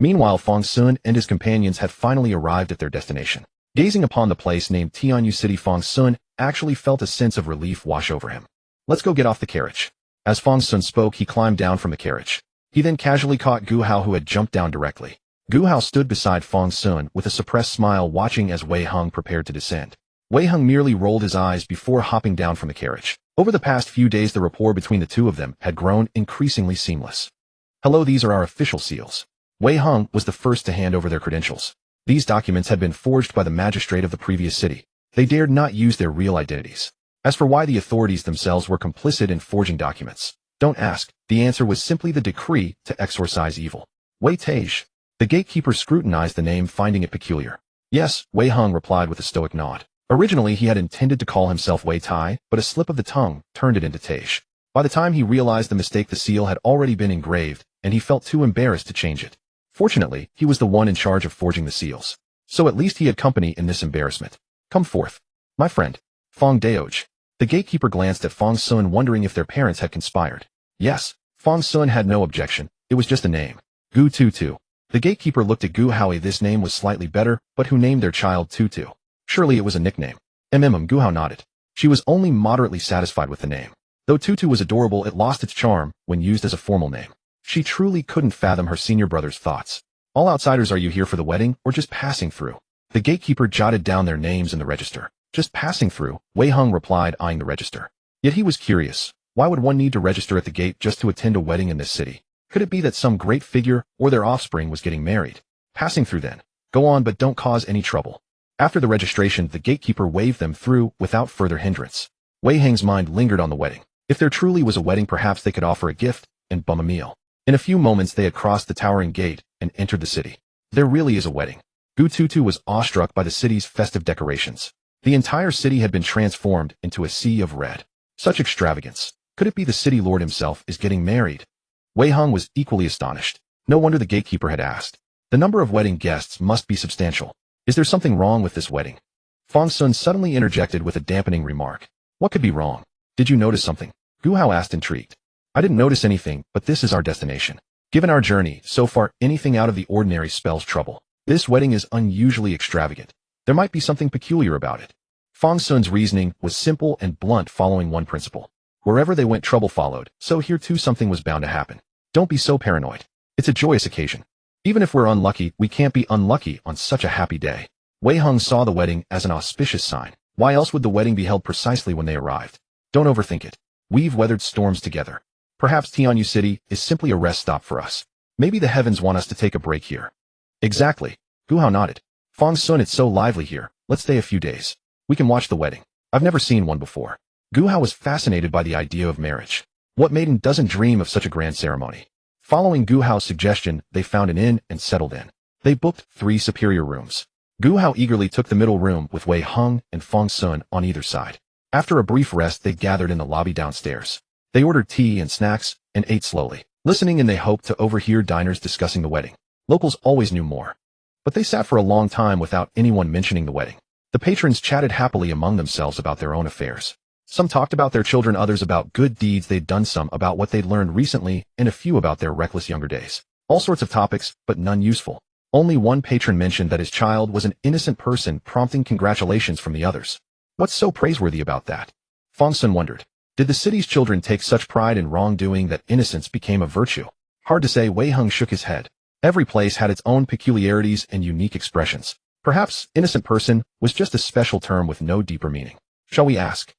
A: Meanwhile, Fang Xun and his companions had finally arrived at their destination. Gazing upon the place named Tianyu City, Fang Xun actually felt a sense of relief wash over him. Let's go, get off the carriage. As Fang Xun spoke, he climbed down from the carriage. He then casually caught Gu Hao, who had jumped down directly. Gu Hao stood beside Fang Xun with a suppressed smile, watching as Wei Heng prepared to descend. Wei Heng merely rolled his eyes before hopping down from the carriage. Over the past few days, the rapport between the two of them had grown increasingly seamless. Hello, these are our official seals. Wei Heng was the first to hand over their credentials. These documents had been forged by the magistrate of the previous city. They dared not use their real identities. As for why the authorities themselves were complicit in forging documents, don't ask. The answer was simply the decree to exorcise evil. Wei Tej. The gatekeeper scrutinized the name, finding it peculiar. Yes, Wei Heng replied with a stoic nod. Originally, he had intended to call himself Wei Tai, but a slip of the tongue turned it into Tej. By the time he realized the mistake, the seal had already been engraved, and he felt too embarrassed to change it. Fortunately, he was the one in charge of forging the seals. So at least he had company in this embarrassment. Come forth. My friend. Fang Daoj. The gatekeeper glanced at Fang Xun, wondering if their parents had conspired. Yes, Fang Xun had no objection. It was just a name. Gu Tutu. The gatekeeper looked at Gu Hao. This name was slightly better, but who named their child Tutu? Surely it was a nickname. Gu Hao nodded. She was only moderately satisfied with the name. Though Tutu was adorable, it lost its charm when used as a formal name. She truly couldn't fathom her senior brother's thoughts. All outsiders, are you here for the wedding or just passing through? The gatekeeper jotted down their names in the register. Just passing through, Wei Heng replied, eyeing the register. Yet he was curious. Why would one need to register at the gate just to attend a wedding in this city? Could it be that some great figure or their offspring was getting married? Passing through then. Go on, but don't cause any trouble. After the registration, the gatekeeper waved them through without further hindrance. Wei Heng's mind lingered on the wedding. If there truly was a wedding, perhaps they could offer a gift and bum a meal. In a few moments, they had crossed the towering gate and entered the city. There really is a wedding. Gu Tutu was awestruck by the city's festive decorations. The entire city had been transformed into a sea of red. Such extravagance. Could it be the city lord himself is getting married? Wei Heng was equally astonished. No wonder the gatekeeper had asked. The number of wedding guests must be substantial. Is there something wrong with this wedding? Fang Xun suddenly interjected with a dampening remark. What could be wrong? Did you notice something? Gu Hao asked, intrigued. I didn't notice anything, but this is our destination. Given our journey, so far, anything out of the ordinary spells trouble. This wedding is unusually extravagant. There might be something peculiar about it. Fang Xun's reasoning was simple and blunt, following one principle. Wherever they went, trouble followed, so here too something was bound to happen. Don't be so paranoid. It's a joyous occasion. Even if we're unlucky, we can't be unlucky on such a happy day. Wei Heng saw the wedding as an auspicious sign. Why else would the wedding be held precisely when they arrived? Don't overthink it. We've weathered storms together. Perhaps Tianyu City is simply a rest stop for us. Maybe the heavens want us to take a break here. Exactly. Gu Hao nodded. Fang Xun, it's so lively here. Let's stay a few days. We can watch the wedding. I've never seen one before. Gu Hao was fascinated by the idea of marriage. What maiden doesn't dream of such a grand ceremony? Following Gu Hao's suggestion, they found an inn and settled in. They booked 3 superior rooms. Gu Hao eagerly took the middle room with Wei Heng and Fang Xun on either side. After a brief rest, they gathered in the lobby downstairs. They ordered tea and snacks and ate slowly, listening, and they hoped to overhear diners discussing the wedding. Locals always knew more. But they sat for a long time without anyone mentioning the wedding. The patrons chatted happily among themselves about their own affairs. Some talked about their children, others about good deeds they'd done, some about what they'd learned recently, and a few about their reckless younger days. All sorts of topics, but none useful. Only one patron mentioned that his child was an innocent person, prompting congratulations from the others. What's so praiseworthy about that? Fang Xun wondered. Did the city's children take such pride in wrongdoing that innocence became a virtue? Hard to say. Wei Heng shook his head. Every place had its own peculiarities and unique expressions. Perhaps innocent person was just a special term with no deeper meaning. Shall we ask?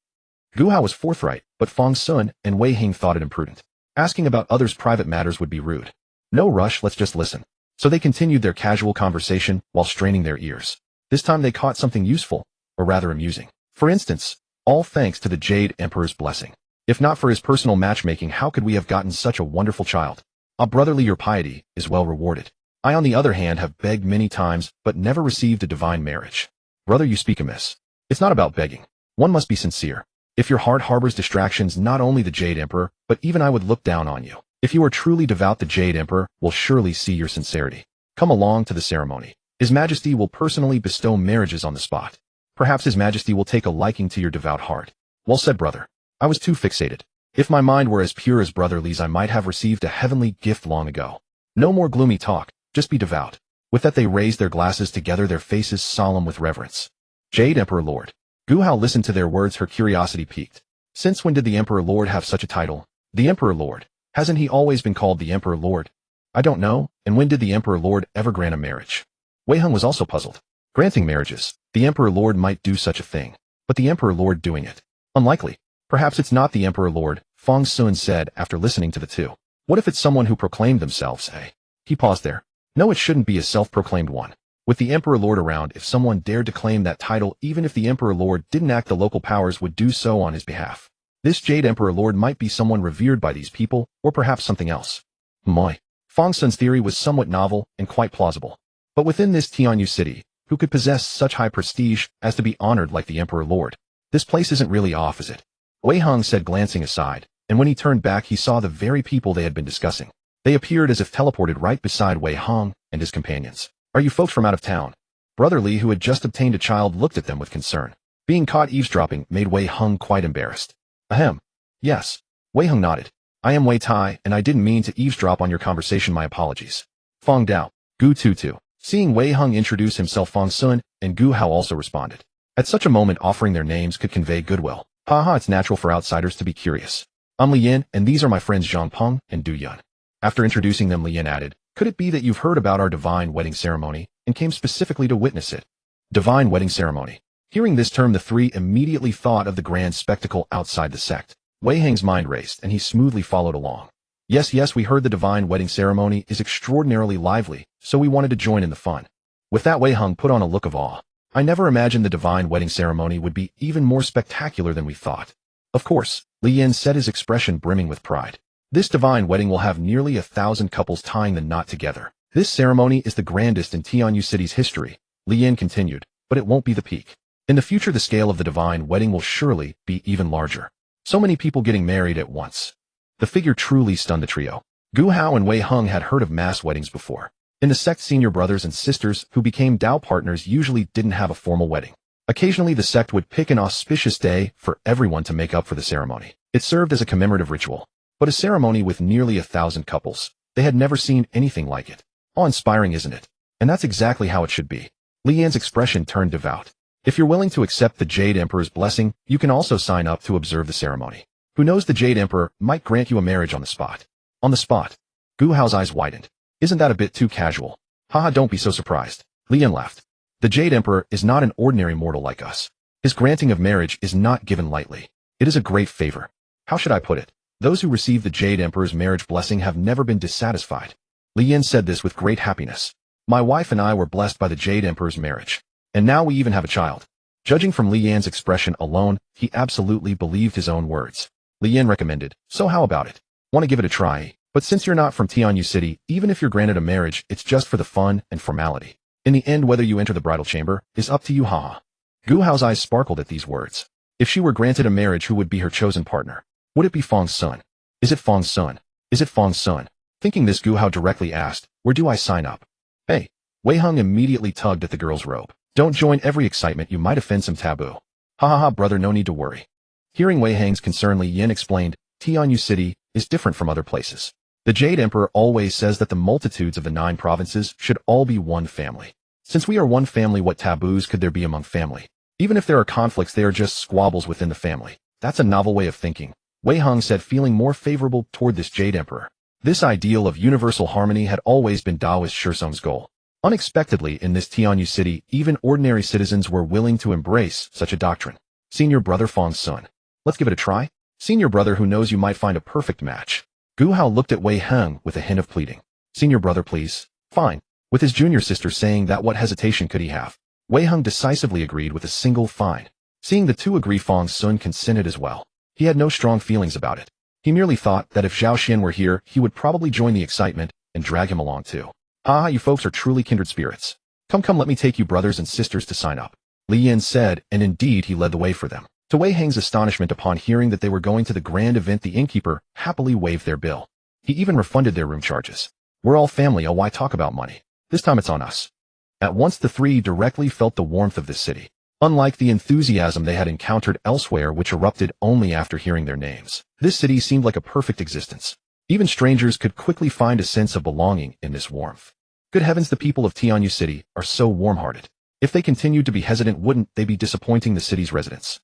A: Gu Hao was forthright, but Fang Xun and Wei Heng thought it imprudent. Asking about others' private matters would be rude. No rush, let's just listen. So they continued their casual conversation while straining their ears. This time they caught something useful, or rather amusing. For instance, all thanks to the Jade Emperor's blessing. If not for his personal matchmaking, how could we have gotten such a wonderful child? Ah, brotherly, your piety is well rewarded. I, on the other hand, have begged many times, but never received a divine marriage. Brother, you speak amiss. It's not about begging. One must be sincere. If your heart harbors distractions, not only the Jade Emperor, but even I would look down on you. If you are truly devout, the Jade Emperor will surely see your sincerity. Come along to the ceremony. His Majesty will personally bestow marriages on the spot. Perhaps His Majesty will take a liking to your devout heart. Well said, brother. I was too fixated. If my mind were as pure as brotherly's, I might have received a heavenly gift long ago. No more gloomy talk, just be devout. With that they raised their glasses together, their faces solemn with reverence. Jade Emperor Lord. Gu Hao listened to their words, her curiosity piqued. Since when did the Emperor Lord have such a title? The Emperor Lord. Hasn't he always been called the Emperor Lord? I don't know, and when did the Emperor Lord ever grant a marriage? Wei Heng was also puzzled. Granting marriages, the Emperor Lord might do such a thing, but the Emperor Lord doing it? Unlikely. Perhaps it's not the Emperor Lord, Fang Xun said after listening to the two. What if it's someone who proclaimed themselves, eh? He paused there. No, it shouldn't be a self-proclaimed one. With the Emperor Lord around, if someone dared to claim that title, even if the Emperor Lord didn't act, the local powers would do so on his behalf. This Jade Emperor Lord might be someone revered by these people, or perhaps something else. Moi. Fang Xun's theory was somewhat novel and quite plausible. But within this Tianyu city, who could possess such high prestige as to be honored like the Emperor Lord? This place isn't really off, is it? Wei Heng said, glancing aside, and when he turned back he saw the very people they had been discussing. They appeared as if teleported right beside Wei Heng and his companions. Are you folks from out of town? Brother Li, who had just obtained a child, looked at them with concern. Being caught eavesdropping made Wei Heng quite embarrassed. Ahem. Yes. Wei Heng nodded. I am Wei Tai, and I didn't mean to eavesdrop on your conversation, my apologies. Fang Dao. Gu Tutu. Seeing Wei Heng introduce himself, Fang Xun and Gu Hao also responded. At such a moment, offering their names could convey goodwill. Haha, it's natural for outsiders to be curious. I'm Li Yin, and these are my friends Zhang Peng and Du Yun. After introducing them, Li Yin added, could it be that you've heard about our divine wedding ceremony and came specifically to witness it? Divine wedding ceremony. Hearing this term, the three immediately thought of the grand spectacle outside the sect. Wei Heng's mind raced, and he smoothly followed along. Yes, we heard the divine wedding ceremony is extraordinarily lively, so we wanted to join in the fun. With that, Wei Heng put on a look of awe. I never imagined the divine wedding ceremony would be even more spectacular than we thought. Of course, Li Yin said, his expression brimming with pride. This divine wedding will have nearly 1,000 couples tying the knot together. This ceremony is the grandest in Tianyu City's history, Li Yin continued, but it won't be the peak. In the future, the scale of the divine wedding will surely be even larger. So many people getting married at once. The figure truly stunned the trio. Gu Hao and Wei Heng had heard of mass weddings before. In the sect, senior brothers and sisters who became Dao partners usually didn't have a formal wedding. Occasionally, the sect would pick an auspicious day for everyone to make up for the ceremony. It served as a commemorative ritual. But a ceremony with nearly 1,000 couples, they had never seen anything like it. Awe-inspiring, isn't it? And that's exactly how it should be. Li Yan's expression turned devout. If you're willing to accept the Jade Emperor's blessing, you can also sign up to observe the ceremony. Who knows, the Jade Emperor might grant you a marriage on the spot. On the spot. Gu Hao's eyes widened. Isn't that a bit too casual? Haha, don't be so surprised. Li Yan laughed. The Jade Emperor is not an ordinary mortal like us. His granting of marriage is not given lightly. It is a great favor. How should I put it? Those who receive the Jade Emperor's marriage blessing have never been dissatisfied. Li Yin said this with great happiness. My wife and I were blessed by the Jade Emperor's marriage. And now we even have a child. Judging from Li Yan's expression alone, he absolutely believed his own words. Li Yan recommended, so how about it? Want to give it a try? But since you're not from Tianyu City, even if you're granted a marriage, it's just for the fun and formality. In the end, whether you enter the bridal chamber is up to you, haha. Gu Hao's eyes sparkled at these words. If she were granted a marriage, who would be her chosen partner? Would it be Fang Xun? Is it Fang Xun? Is it Fang Xun? Thinking this, Gu Hao directly asked, where do I sign up? Hey. Wei Heng immediately tugged at the girl's robe. Don't join every excitement, you might offend some taboo. Ha ha ha, brother, no need to worry. Hearing Wei Heng's concern, Li Yan explained, Tianyu City is different from other places. The Jade Emperor always says that the multitudes of the 9 provinces should all be one family. Since we are one family, what taboos could there be among family? Even if there are conflicts, they are just squabbles within the family. That's a novel way of thinking, Wei Heng said, feeling more favorable toward this Jade Emperor. This ideal of universal harmony had always been Taoist Shizong's goal. Unexpectedly, in this Tianyu City, even ordinary citizens were willing to embrace such a doctrine. Senior brother Fang Xun. Let's give it a try? Senior brother, who knows, you might find a perfect match. Gu Hao looked at Wei Heng with a hint of pleading. Senior brother, please. Fine. With his junior sister saying that, what hesitation could he have? Wei Heng decisively agreed with a single fine. Seeing the two agree, Fang Xun consented as well. He had no strong feelings about it. He merely thought that if Zhao Xian were here, he would probably join the excitement and drag him along too. Ah, you folks are truly kindred spirits. Come, let me take you brothers and sisters to sign up. Li Yan said, and indeed he led the way for them. To Wei Heng's astonishment, upon hearing that they were going to the grand event, the innkeeper happily waived their bill. He even refunded their room charges. We're all family, oh why talk about money? This time it's on us. At once the three directly felt the warmth of this city. Unlike the enthusiasm they had encountered elsewhere, which erupted only after hearing their names, this city seemed like a perfect existence. Even strangers could quickly find a sense of belonging in this warmth. Good heavens, the people of Tianyu City are so warm-hearted. If they continued to be hesitant, wouldn't they be disappointing the city's residents?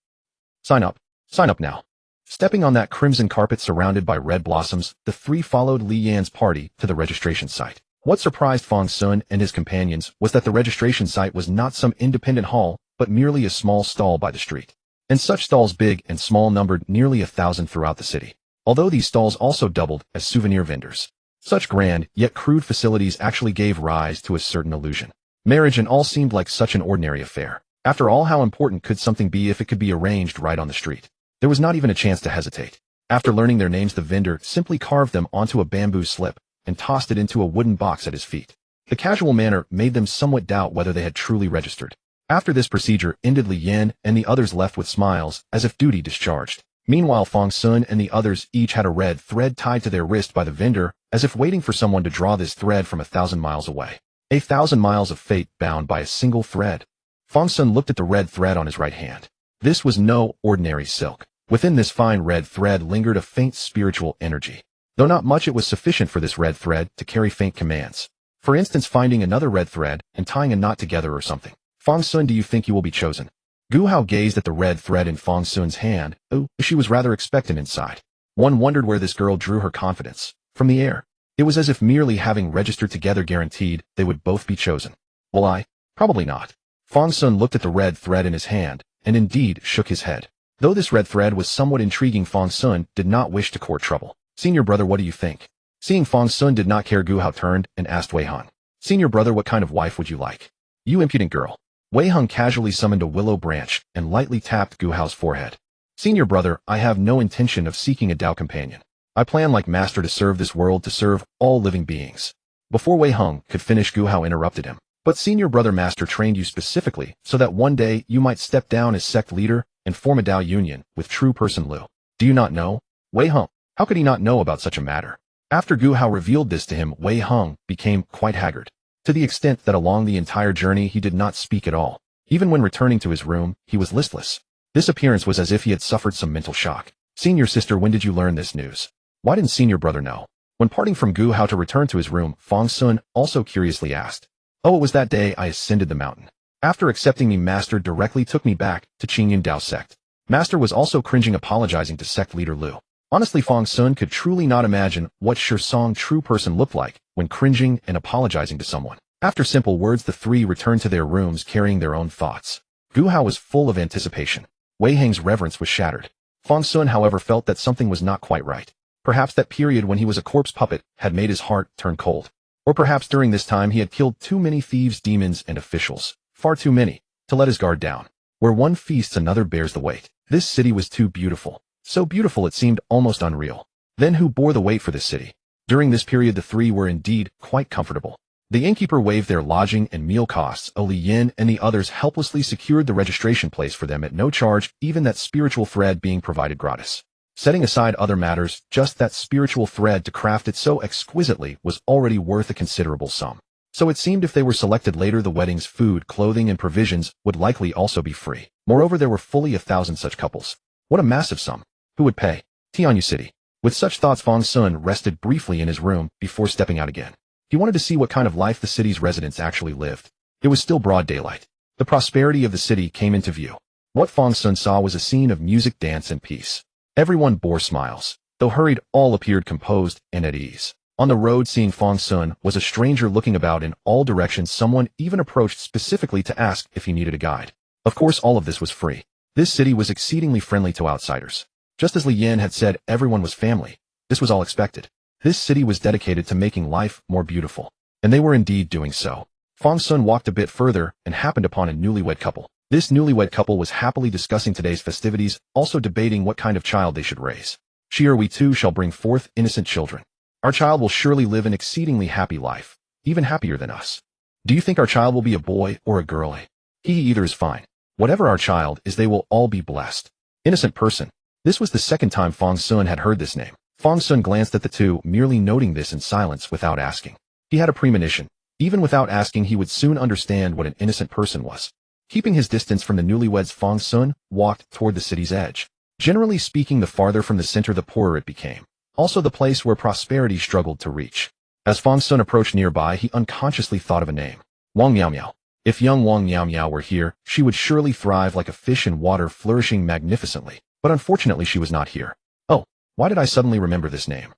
A: Sign up now. Stepping on that crimson carpet surrounded by red blossoms, the three followed Li Yan's party to the registration site. What surprised Fang Xun and his companions was that the registration site was not some independent hall, but merely a small stall by the street. And such stalls, big and small, numbered nearly 1,000 throughout the city. Although these stalls also doubled as souvenir vendors. Such grand, yet crude facilities actually gave rise to a certain illusion. Marriage and all seemed like such an ordinary affair. After all, how important could something be if it could be arranged right on the street? There was not even a chance to hesitate. After learning their names, the vendor simply carved them onto a bamboo slip and tossed it into a wooden box at his feet. The casual manner made them somewhat doubt whether they had truly registered. After this procedure ended, Li Yan and the others left with smiles, as if duty discharged. Meanwhile, Fang Xun and the others each had a red thread tied to their wrist by the vendor, as if waiting for someone to draw this thread from 1,000 miles away. 1,000 miles of fate bound by a single thread. Fang Xun looked at the red thread on his right hand. This was no ordinary silk. Within this fine red thread lingered a faint spiritual energy. Though not much, it was sufficient for this red thread to carry faint commands. For instance, finding another red thread and tying a knot together or something. Fang Xun, do you think you will be chosen? Gu Hao gazed at the red thread in Fang Xun's hand. Oh, she was rather expectant inside. One wondered where this girl drew her confidence. From the air. It was as if merely having registered together guaranteed they would both be chosen. Will I? Probably not. Fang Xun looked at the red thread in his hand, and indeed shook his head. Though this red thread was somewhat intriguing, Fang Xun did not wish to court trouble. Senior brother, what do you think? Seeing Fang Xun did not care, Gu Hao turned and asked Wei Heng. Senior brother, what kind of wife would you like? You impudent girl. Wei Heng casually summoned a willow branch and lightly tapped Gu Hao's forehead. Senior brother, I have no intention of seeking a Tao companion. I plan like master to serve this world, to serve all living beings. Before Wei Heng could finish, Gu Hao interrupted him. But senior brother, master trained you specifically so that one day you might step down as sect leader and form a Tao union with true person Lu. Do you not know? Wei Heng, how could he not know about such a matter? After Gu Hao revealed this to him, Wei Heng became quite haggard. To the extent that along the entire journey he did not speak at all. Even when returning to his room, he was listless. This appearance was as if he had suffered some mental shock. Senior sister, when did you learn this news? Why didn't senior brother know? When parting from Gu Hao to return to his room, Fang Xun also curiously asked. Oh, it was that day I ascended the mountain. After accepting me, master directly took me back to Qingyan Dao sect. Master was also cringing, apologizing to sect leader Lu. Honestly, Fang Xun could truly not imagine what Shizong true person looked like when cringing and apologizing to someone. After simple words, the three returned to their rooms carrying their own thoughts. Gu Hao was full of anticipation. Wei Heng's reverence was shattered. Fang Xun, however, felt that something was not quite right. Perhaps that period when he was a corpse puppet had made his heart turn cold. Or perhaps during this time he had killed too many thieves, demons, and officials. Far too many. to let his guard down. Where one feasts, another bears the weight. This city was too beautiful. So beautiful it seemed almost unreal. Then who bore the weight for this city? During this period the three were indeed quite comfortable. The innkeeper waived their lodging and meal costs. Li Yin and the others helplessly secured the registration place for them at no charge, even that spiritual thread being provided gratis. Setting aside other matters, just that spiritual thread to craft it so exquisitely was already worth a considerable sum. So it seemed if they were selected later, the wedding's food, clothing, and provisions would likely also be free. Moreover, there were fully 1,000 such couples. What a massive sum. Who would pay? Tianyu City. With such thoughts, Fang Xun rested briefly in his room before stepping out again. He wanted to see what kind of life the city's residents actually lived. It was still broad daylight. The prosperity of the city came into view. What Fang Xun saw was a scene of music, dance, and peace. Everyone bore smiles. Though hurried, all appeared composed and at ease. On the road, seeing Fang Xun was a stranger looking about in all directions. Someone even approached specifically to ask if he needed a guide. Of course, all of this was free. This city was exceedingly friendly to outsiders. Just as Li Yin had said, everyone was family. This was all expected. This city was dedicated to making life more beautiful. And they were indeed doing so. Fang Xun walked a bit further and happened upon a newlywed couple. This newlywed couple was happily discussing today's festivities, also debating what kind of child they should raise. We too shall bring forth innocent children. Our child will surely live an exceedingly happy life, even happier than us. Do you think our child will be a boy or a girl? Either is fine. Whatever our child is, they will all be blessed. Innocent person. This was the second time Fang Xun had heard this name. Fang Xun glanced at the two, merely noting this in silence without asking. He had a premonition. Even without asking, he would soon understand what an innocent person was. Keeping his distance from the newlyweds, Fang Xun walked toward the city's edge. Generally speaking, the farther from the center, the poorer it became. Also the place where prosperity struggled to reach. As Fang Xun approached nearby, he unconsciously thought of a name. Wang Miao Miao. If young Wang Miao Miao were here, she would surely thrive like a fish in water, flourishing magnificently. But unfortunately she was not here. Oh, why did I suddenly remember this name?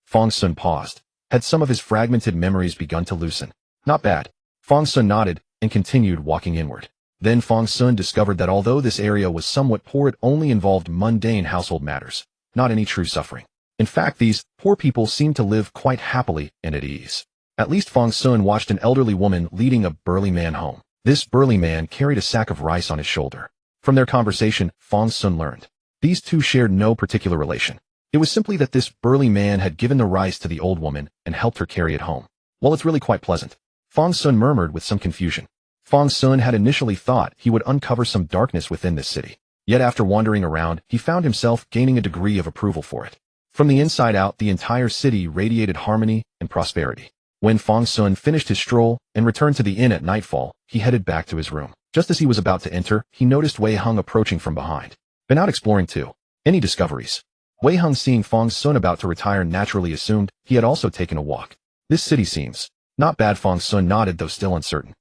A: Fang Xun paused. Had some of his fragmented memories begun to loosen? Not bad. Fang Xun nodded and continued walking inward. Then Fang Xun discovered that although this area was somewhat poor, it only involved mundane household matters, not any true suffering. In fact, these poor people seemed to live quite happily and at ease. At least Fang Xun watched an elderly woman leading a burly man home. This burly man carried a sack of rice on his shoulder. From their conversation, Fang Xun learned these two shared no particular relation. It was simply that this burly man had given the rice to the old woman and helped her carry it home. Well, it's really quite pleasant. Fang Xun murmured with some confusion. Fang Xun had initially thought he would uncover some darkness within this city. Yet after wandering around, he found himself gaining a degree of approval for it. From the inside out, the entire city radiated harmony and prosperity. When Fang Xun finished his stroll and returned to the inn at nightfall, he headed back to his room. Just as he was about to enter, he noticed Wei Hung approaching from behind. Been out exploring too. Any discoveries? Wei Hung, seeing Fang Xun about to retire, naturally assumed he had also taken a walk. This city seems not bad. Fang Xun nodded, though still uncertain.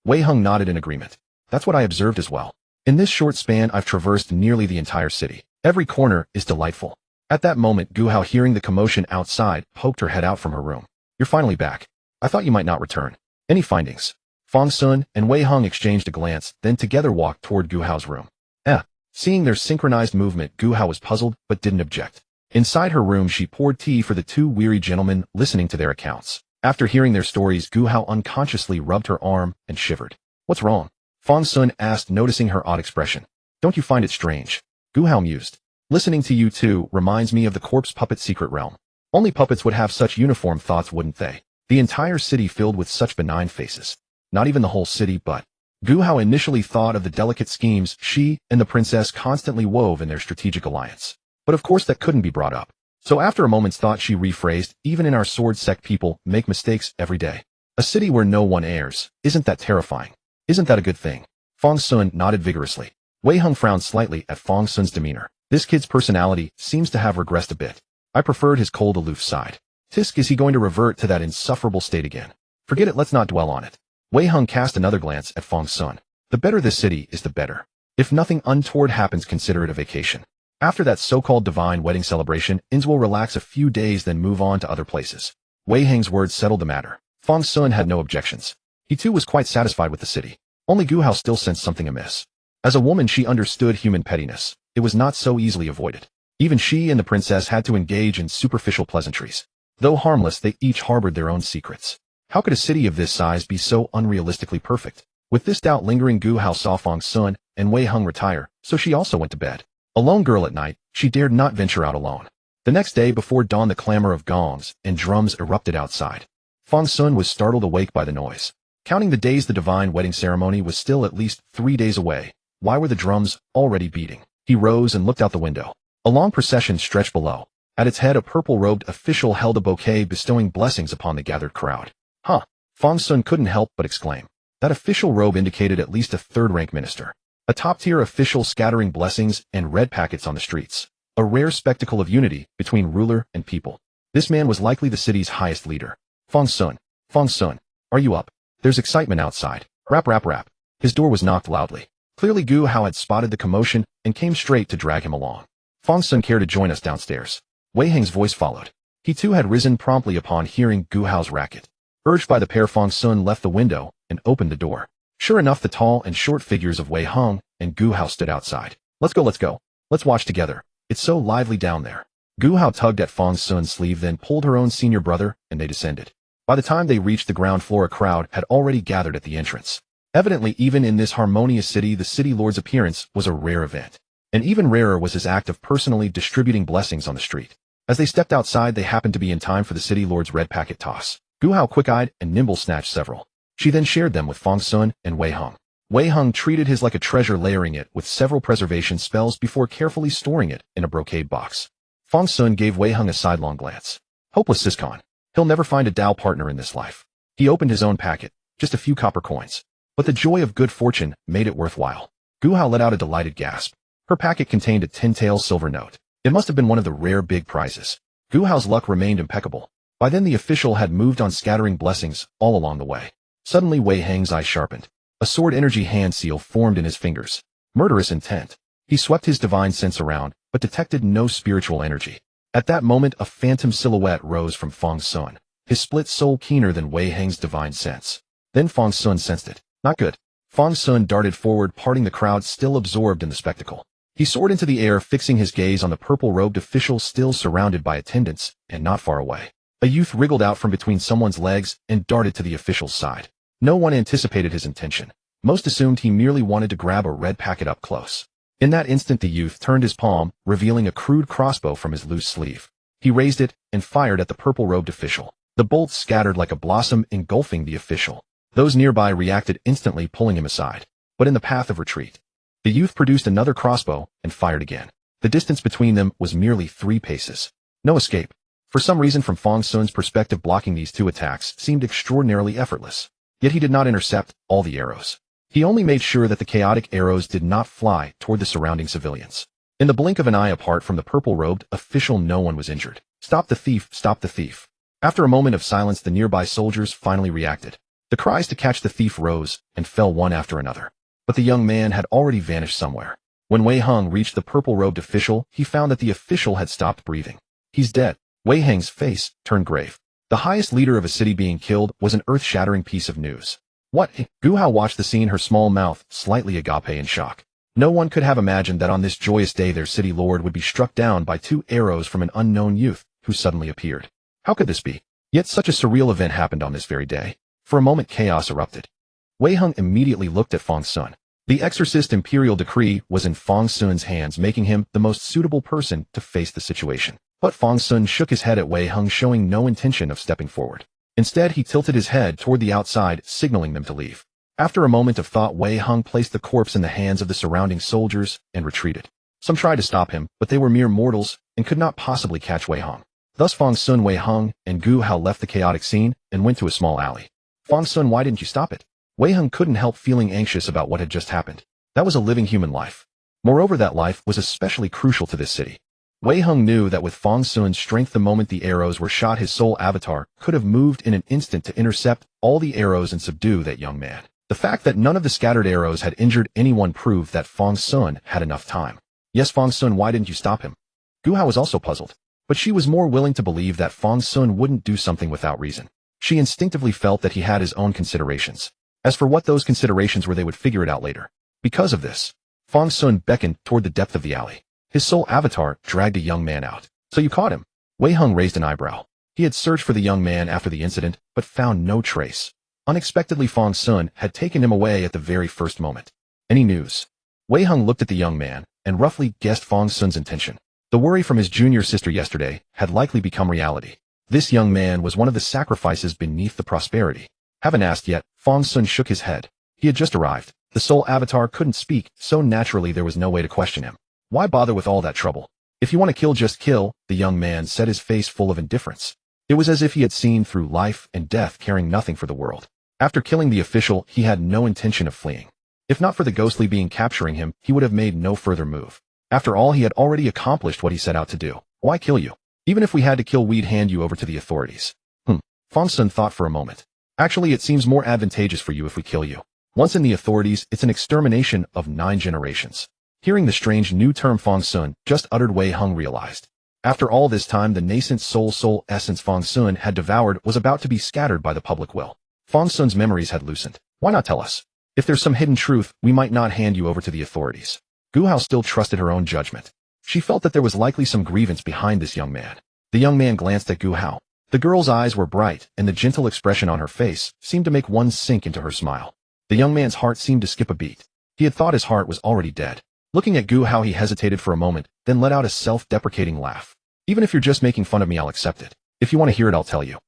A: Wei Hung nodded in agreement. That's what I observed as well. In this short span, I've traversed nearly the entire city. Every corner is delightful. At that moment, Gu Hao, hearing the commotion outside, poked her head out from her room. You're finally back. I thought you might not return. Any findings? Fang Xun and Wei Hung exchanged a glance, then together walked toward Gu Hao's room. Seeing their synchronized movement, Gu Hao was puzzled, but didn't object. Inside her room, she poured tea for the two weary gentlemen, listening to their accounts. After hearing their stories, Gu Hao unconsciously rubbed her arm and shivered. What's wrong? Fang Xun asked, noticing her odd expression. Don't you find it strange? Gu Hao mused. Listening to you two reminds me of the corpse puppet secret realm. Only puppets would have such uniform thoughts, wouldn't they? The entire city filled with such benign faces. Not even the whole city, but Gu Hao initially thought of the delicate schemes she and the princess constantly wove in their strategic alliance. But of course that couldn't be brought up. So after a moment's thought, she rephrased, even in our sword sect, people make mistakes every day. A city where no one errs, isn't that terrifying? Isn't that a good thing? Fang Xun nodded vigorously. Wei Hung frowned slightly at Fang Xun's demeanor. This kid's personality seems to have regressed a bit. I preferred his cold, aloof side. Tisk, is he going to revert to that insufferable state again? Forget it, let's not dwell on it. Wei Hung cast another glance at Fang Xun. The better this city is, the better. If nothing untoward happens, consider it a vacation. After that so-called divine wedding celebration, Inns will relax a few days, then move on to other places. Wei Hang's words settled the matter. Fang Xun had no objections. He too was quite satisfied with the city. Only Gu Hao still sensed something amiss. As a woman, she understood human pettiness. It was not so easily avoided. Even she and the princess had to engage in superficial pleasantries. Though harmless, they each harbored their own secrets. How could a city of this size be so unrealistically perfect? With this doubt lingering, Gu Hao saw Fang Xun and Wei Heng retire, so she also went to bed. A lone girl at night, she dared not venture out alone. The next day before dawn, the clamor of gongs and drums erupted outside. Fang Xun was startled awake by the noise. Counting the days, the divine wedding ceremony was still at least 3 days away. Why were the drums already beating? He rose and looked out the window. A long procession stretched below. At its head, a purple-robed official held a bouquet, bestowing blessings upon the gathered crowd. Huh! Fang Xun couldn't help but exclaim. That official robe indicated at least a third-rank minister. A top-tier official scattering blessings and red packets on the streets. A rare spectacle of unity between ruler and people. This man was likely the city's highest leader. Fang Xun, are you up? There's excitement outside. Rap, rap, rap. His door was knocked loudly. Clearly Gu Hao had spotted the commotion and came straight to drag him along. Fang Xun, care to join us downstairs? Wei Heng's voice followed. He too had risen promptly upon hearing Gu Hao's racket. Urged by the pair, Fang Xun left the window and opened the door. Sure enough, the tall and short figures of Wei Heng and Gu Hao stood outside. Let's go. Let's watch together. It's so lively down there. Gu Hao tugged at Fang Xun's sleeve, then pulled her own senior brother, and they descended. By the time they reached the ground floor, a crowd had already gathered at the entrance. Evidently, even in this harmonious city, the city lord's appearance was a rare event. And even rarer was his act of personally distributing blessings on the street. As they stepped outside, they happened to be in time for the city lord's red packet toss. Gu Hao, quick-eyed and nimble, snatched several. She then shared them with Fang Xun and Wei Heng. Wei Heng treated his like a treasure, layering it with several preservation spells before carefully storing it in a brocade box. Fang Xun gave Wei Heng a sidelong glance. Hopeless siscon. He'll never find a Tao partner in this life. He opened his own packet, just a few copper coins. But the joy of good fortune made it worthwhile. Gu Hao let out a delighted gasp. Her packet contained a 10-tael silver note. It must have been one of the rare big prizes. Gu Hao's luck remained impeccable. By then the official had moved on, scattering blessings all along the way. Suddenly Wei Heng's eyes sharpened. A sword energy hand seal formed in his fingers. Murderous intent. He swept his divine sense around, but detected no spiritual energy. At that moment, a phantom silhouette rose from Fang Xun, his split soul keener than Wei Heng's divine sense. Then Fang Xun sensed it. Not good. Fang Xun darted forward, parting the crowd still absorbed in the spectacle. He soared into the air, fixing his gaze on the purple-robed official still surrounded by attendants, and not far away. A youth wriggled out from between someone's legs and darted to the official's side. No one anticipated his intention. Most assumed he merely wanted to grab a red packet up close. In that instant the youth turned his palm, revealing a crude crossbow from his loose sleeve. He raised it and fired at the purple-robed official. The bolts scattered like a blossom, engulfing the official. Those nearby reacted instantly, pulling him aside. But in the path of retreat, the youth produced another crossbow and fired again. The distance between them was merely 3 paces. No escape. For some reason, from Fang Xun's perspective, blocking these 2 attacks seemed extraordinarily effortless. Yet he did not intercept all the arrows. He only made sure that the chaotic arrows did not fly toward the surrounding civilians. In the blink of an eye, apart from the purple-robed official, no one was injured. Stop the thief! Stop the thief! After a moment of silence, the nearby soldiers finally reacted. The cries to catch the thief rose and fell one after another. But the young man had already vanished somewhere. When Wei Heng reached the purple-robed official, he found that the official had stopped breathing. He's dead. Wei Heng's face turned grave. The highest leader of a city being killed was an earth-shattering piece of news. What? Gu Hao watched the scene, her small mouth slightly agape in shock. No one could have imagined that on this joyous day their city lord would be struck down by 2 arrows from an unknown youth who suddenly appeared. How could this be? Yet such a surreal event happened on this very day. For a moment chaos erupted. Wei Heng immediately looked at Fang Xun. The exorcist imperial decree was in Fang Xun's hands, making him the most suitable person to face the situation. But Fang Xun shook his head at Wei Heng, showing no intention of stepping forward. Instead, he tilted his head toward the outside, signaling them to leave. After a moment of thought, Wei Heng placed the corpse in the hands of the surrounding soldiers and retreated. Some tried to stop him, but they were mere mortals and could not possibly catch Wei Heng. Thus Fang Xun, Wei Heng, and Gu Hao left the chaotic scene and went to a small alley. Fang Xun, why didn't you stop it? Wei Heng couldn't help feeling anxious about what had just happened. That was a living human life. Moreover, that life was especially crucial to this city. Wei Heng knew that with Fang Xun's strength, the moment the arrows were shot, his soul avatar could have moved in an instant to intercept all the arrows and subdue that young man. The fact that none of the scattered arrows had injured anyone proved that Fang Xun had enough time. Yes, Fang Xun, why didn't you stop him? Gu Hao was also puzzled, but she was more willing to believe that Fang Xun wouldn't do something without reason. She instinctively felt that he had his own considerations. As for what those considerations were, they would figure it out later. Because of this, Fang Xun beckoned toward the depth of the alley. His soul avatar dragged a young man out. So you caught him? Wei Heng raised an eyebrow. He had searched for the young man after the incident, but found no trace. Unexpectedly, Fang Xun had taken him away at the very first moment. Any news? Wei Hung looked at the young man and roughly guessed Fang Xun's intention. The worry from his junior sister yesterday had likely become reality. This young man was one of the sacrifices beneath the prosperity. Haven't asked yet, Fang Xun shook his head. He had just arrived. The soul avatar couldn't speak, so naturally there was no way to question him. Why bother with all that trouble? If you want to kill, just kill, the young man said, his face full of indifference. It was as if he had seen through life and death, caring nothing for the world. After killing the official, he had no intention of fleeing. If not for the ghostly being capturing him, he would have made no further move. After all, he had already accomplished what he set out to do. Why kill you? Even if we had to kill, we'd hand you over to the authorities. Fang Xun thought for a moment. Actually, it seems more advantageous for you if we kill you. Once in the authorities, it's an extermination of 9 generations. Hearing the strange new term Fang Xun just uttered, Wei Hung realized. After all this time, the nascent soul essence Fang Xun had devoured was about to be scattered by the public will. Fang Xun's memories had loosened. Why not tell us? If there's some hidden truth, we might not hand you over to the authorities. Gu Hao still trusted her own judgment. She felt that there was likely some grievance behind this young man. The young man glanced at Gu Hao. The girl's eyes were bright, and the gentle expression on her face seemed to make one sink into her smile. The young man's heart seemed to skip a beat. He had thought his heart was already dead. Looking at Gu Hao, he hesitated for a moment, then let out a self-deprecating laugh. Even if you're just making fun of me, I'll accept it. If you want to hear it, I'll tell you.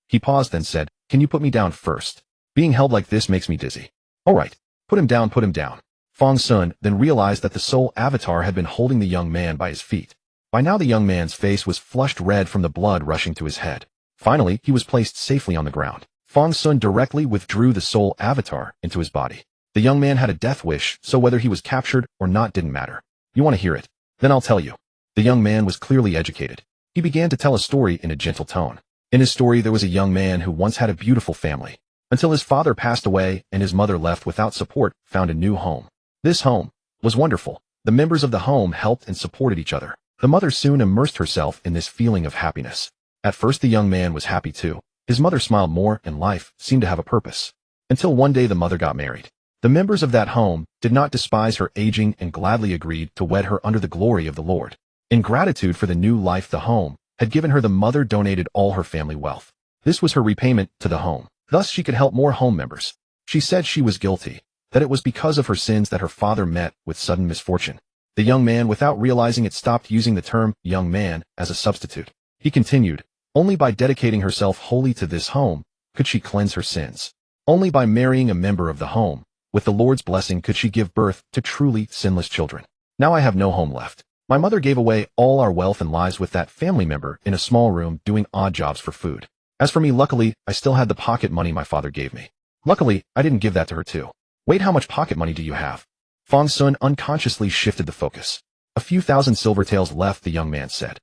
A: He paused, then said, can you put me down first? Being held like this makes me dizzy. All right, put him down, put him down. Fang Xun then realized that the soul avatar had been holding the young man by his feet. By now the young man's face was flushed red from the blood rushing to his head. Finally, he was placed safely on the ground. Fang Xun directly withdrew the soul avatar into his body. The young man had a death wish, so whether he was captured or not didn't matter. You want to hear it? Then I'll tell you. The young man was clearly educated. He began to tell a story in a gentle tone. In his story, there was a young man who once had a beautiful family, until his father passed away and his mother, left without support, found a new home. This home was wonderful. The members of the home helped and supported each other. The mother soon immersed herself in this feeling of happiness. At first the young man was happy too. His mother smiled more, and life seemed to have a purpose. Until one day the mother got married. The members of that home did not despise her aging and gladly agreed to wed her under the glory of the Lord. In gratitude for the new life the home had given her, the mother donated all her family wealth. This was her repayment to the home. Thus she could help more home members. She said she was guilty, that it was because of her sins that her father met with sudden misfortune. The young man, without realizing it, stopped using the term young man as a substitute. He continued, only by dedicating herself wholly to this home could she cleanse her sins. Only by marrying a member of the home, with the Lord's blessing, could she give birth to truly sinless children. Now I have no home left. My mother gave away all our wealth and lives with that family member in a small room doing odd jobs for food. As for me, luckily, I still had the pocket money my father gave me. Luckily, I didn't give that to her too. Wait, how much pocket money do you have? Fang Xun unconsciously shifted the focus. A few thousand silver taels left, the young man said.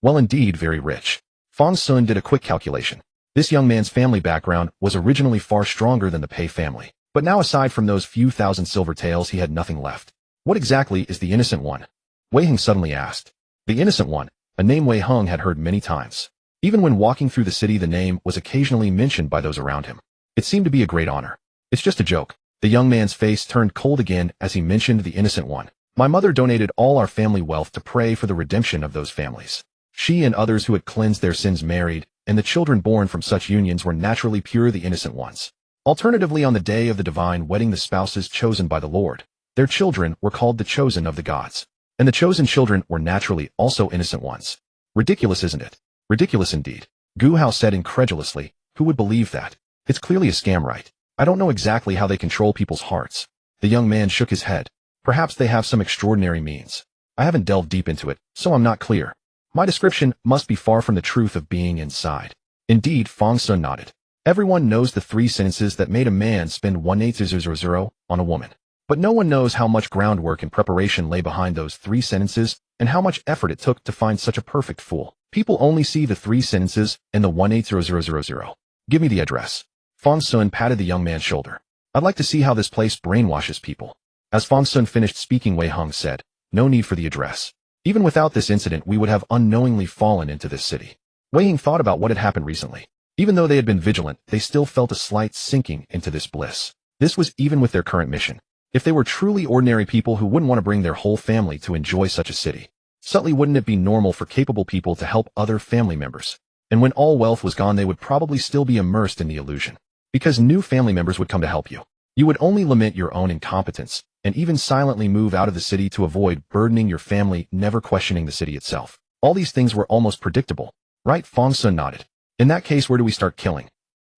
A: Well, indeed, very rich. Fang Xun did a quick calculation. This young man's family background was originally far stronger than the Pei family. But now, aside from those few thousand silver taels, he had nothing left. What exactly is the innocent one? Wei Hung suddenly asked. The innocent one, a name Wei Hung had heard many times. Even when walking through the city, the name was occasionally mentioned by those around him. It seemed to be a great honor. It's just a joke. The young man's face turned cold again as he mentioned the innocent one. My mother donated all our family wealth to pray for the redemption of those families. She and others who had cleansed their sins married, and the children born from such unions were naturally pure, the innocent ones. Alternatively, on the day of the divine wedding, the spouses chosen by the Lord, their children were called the chosen of the gods. And the chosen children were naturally also innocent ones. Ridiculous, isn't it? Ridiculous indeed. Gu Hao said incredulously. Who would believe that? It's clearly a scam, right? I don't know exactly how they control people's hearts. The young man shook his head. Perhaps they have some extraordinary means. I haven't delved deep into it, so I'm not clear. My description must be far from the truth of being inside. Indeed, Fang Xun nodded. Everyone knows the 3 sentences that made a man spend 1800 on a woman. But no one knows how much groundwork and preparation lay behind those 3 sentences, and how much effort it took to find such a perfect fool. People only see the 3 sentences and the 180000. Give me the address. Fang Xun patted the young man's shoulder. I'd like to see how this place brainwashes people. As Fang Xun finished speaking, Wei Hung said, no need for the address. Even without this incident, we would have unknowingly fallen into this city. Wei Hung thought about what had happened recently. Even though they had been vigilant, they still felt a slight sinking into this bliss. This was even with their current mission. If they were truly ordinary people who wouldn't want to bring their whole family to enjoy such a city, subtly wouldn't it be normal for capable people to help other family members? And when all wealth was gone, they would probably still be immersed in the illusion. because new family members would come to help you. You would only lament your own incompetence, and even silently move out of the city to avoid burdening your family, never questioning the city itself. All these things were almost predictable, right? Fang Xun nodded. In that case, where do we start killing?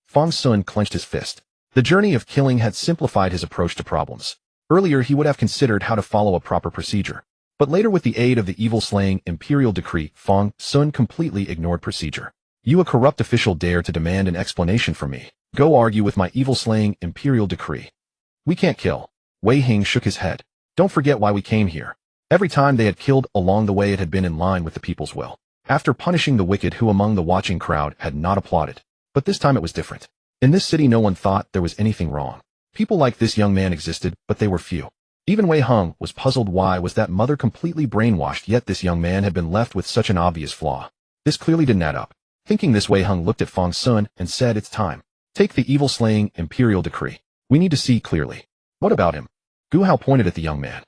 A: Fang Xun clenched his fist. The journey of killing had simplified his approach to problems. Earlier, he would have considered how to follow a proper procedure. But later, with the aid of the evil-slaying imperial decree, Fang Xun completely ignored procedure. You, a corrupt official, dare to demand an explanation from me. Go argue with my evil-slaying imperial decree. We can't kill. Wei Hing shook his head. Don't forget why we came here. Every time they had killed along the way, it had been in line with the people's will. After punishing the wicked who among the watching crowd had not applauded. But this time it was different. In this city, no one thought there was anything wrong. People like this young man existed, but they were few. Even Wei Hung was puzzled. Why was that mother completely brainwashed, yet this young man had been left with such an obvious flaw? This clearly didn't add up. Thinking this, Wei Hung looked at Fang Xun and said, it's time. Take the evil-slaying imperial decree. We need to see clearly. What about him? Gu Hao pointed at the young man.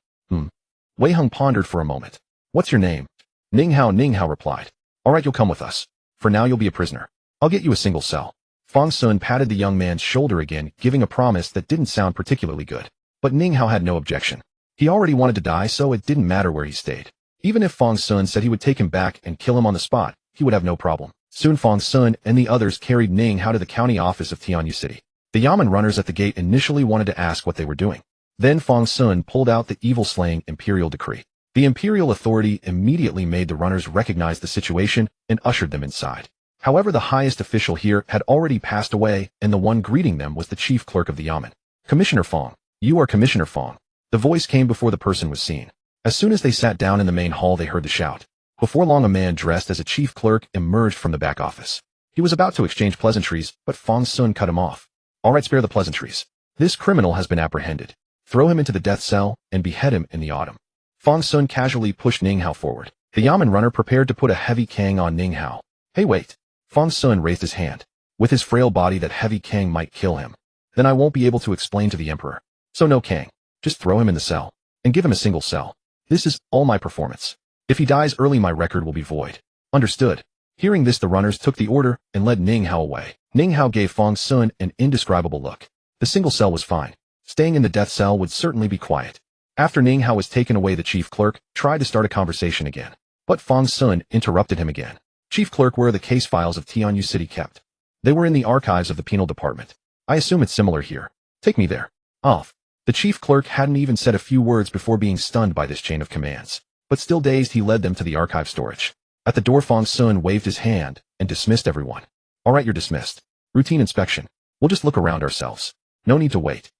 A: Wei Hung pondered for a moment. What's your name? Ning Hao replied. All right, you'll come with us. For now, you'll be a prisoner. I'll get you a single cell. Fang Xun patted the young man's shoulder again, giving a promise that didn't sound particularly good. But Ning Hao had no objection. He already wanted to die, so it didn't matter where he stayed. Even if Fang Xun said he would take him back and kill him on the spot, he would have no problem. Soon Fang Xun and the others carried Ning Hao to the county office of Tianyu City. The Yamen runners at the gate initially wanted to ask what they were doing. Then Fang Xun pulled out the evil-slaying imperial decree. The imperial authority immediately made the runners recognize the situation and ushered them inside. However, the highest official here had already passed away, and the one greeting them was the chief clerk of the Yamen. Commissioner Fang. You are Commissioner Fang. The voice came before the person was seen. As soon as they sat down in the main hall, they heard the shout. Before long, a man dressed as a chief clerk emerged from the back office. He was about to exchange pleasantries, but Fang Xun cut him off. All right, spare the pleasantries. This criminal has been apprehended. Throw him into the death cell and behead him in the autumn. Fang Xun casually pushed Ning Hao forward. The Yamen runner prepared to put a heavy kang on Ning Hao. Hey, wait. Fang Xun raised his hand. With his frail body, that heavy kang might kill him. Then I won't be able to explain to the emperor. So no kang. Just throw him in the cell. And give him a single cell. This is all my performance. If he dies early, my record will be void. Understood. Hearing this, the runners took the order and led Ning Hao away. Ning Hao gave Fang Xun an indescribable look. The single cell was fine. Staying in the death cell would certainly be quiet. After Ning Hao was taken away, the chief clerk tried to start a conversation again. But Fang Xun interrupted him again. Chief clerk, where are the case files of Tianyu City kept? They were in the archives of the penal department. I assume it's similar here. Take me there. Off. The chief clerk hadn't even said a few words before being stunned by this chain of commands. But still dazed, he led them to the archive storage. At the door, Fang Xun waved his hand and dismissed everyone. All right, you're dismissed. Routine inspection. We'll just look around ourselves. No need to wait.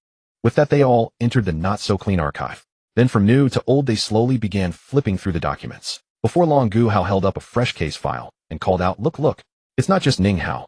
A: With that, they all entered the not-so-clean archive. Then from new to old, they slowly began flipping through the documents. Before long, Gu Hao held up a fresh case file and called out, look, it's not just Ning Hao.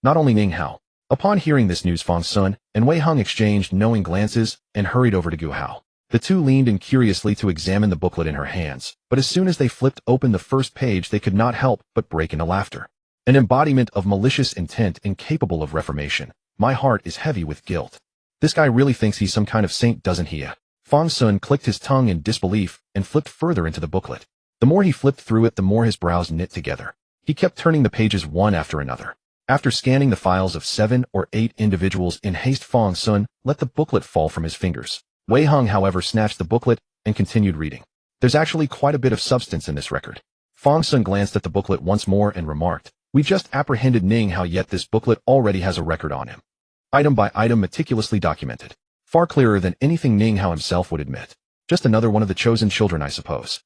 A: Not only Ning Hao. Upon hearing this news, Fang Xun and Wei Hung exchanged knowing glances and hurried over to Gu Hao. The two leaned in curiously to examine the booklet in her hands, but as soon as they flipped open the first page, they could not help but break into laughter. An embodiment of malicious intent incapable of reformation. My heart is heavy with guilt. This guy really thinks he's some kind of saint, doesn't he? Fang Xun clicked his tongue in disbelief and flipped further into the booklet. The more he flipped through it, the more his brows knit together. He kept turning the pages one after another. After scanning the files of 7 or 8 individuals in haste, Fang Xun let the booklet fall from his fingers. Wei Hung, however, snatched the booklet and continued reading. There's actually quite a bit of substance in this record. Fang Xun glanced at the booklet once more and remarked, we just apprehended Ning Hao, yet this booklet already has a record on him. Item by item, meticulously documented. Far clearer than anything Ning Hao himself would admit. Just another one of the chosen children, I suppose.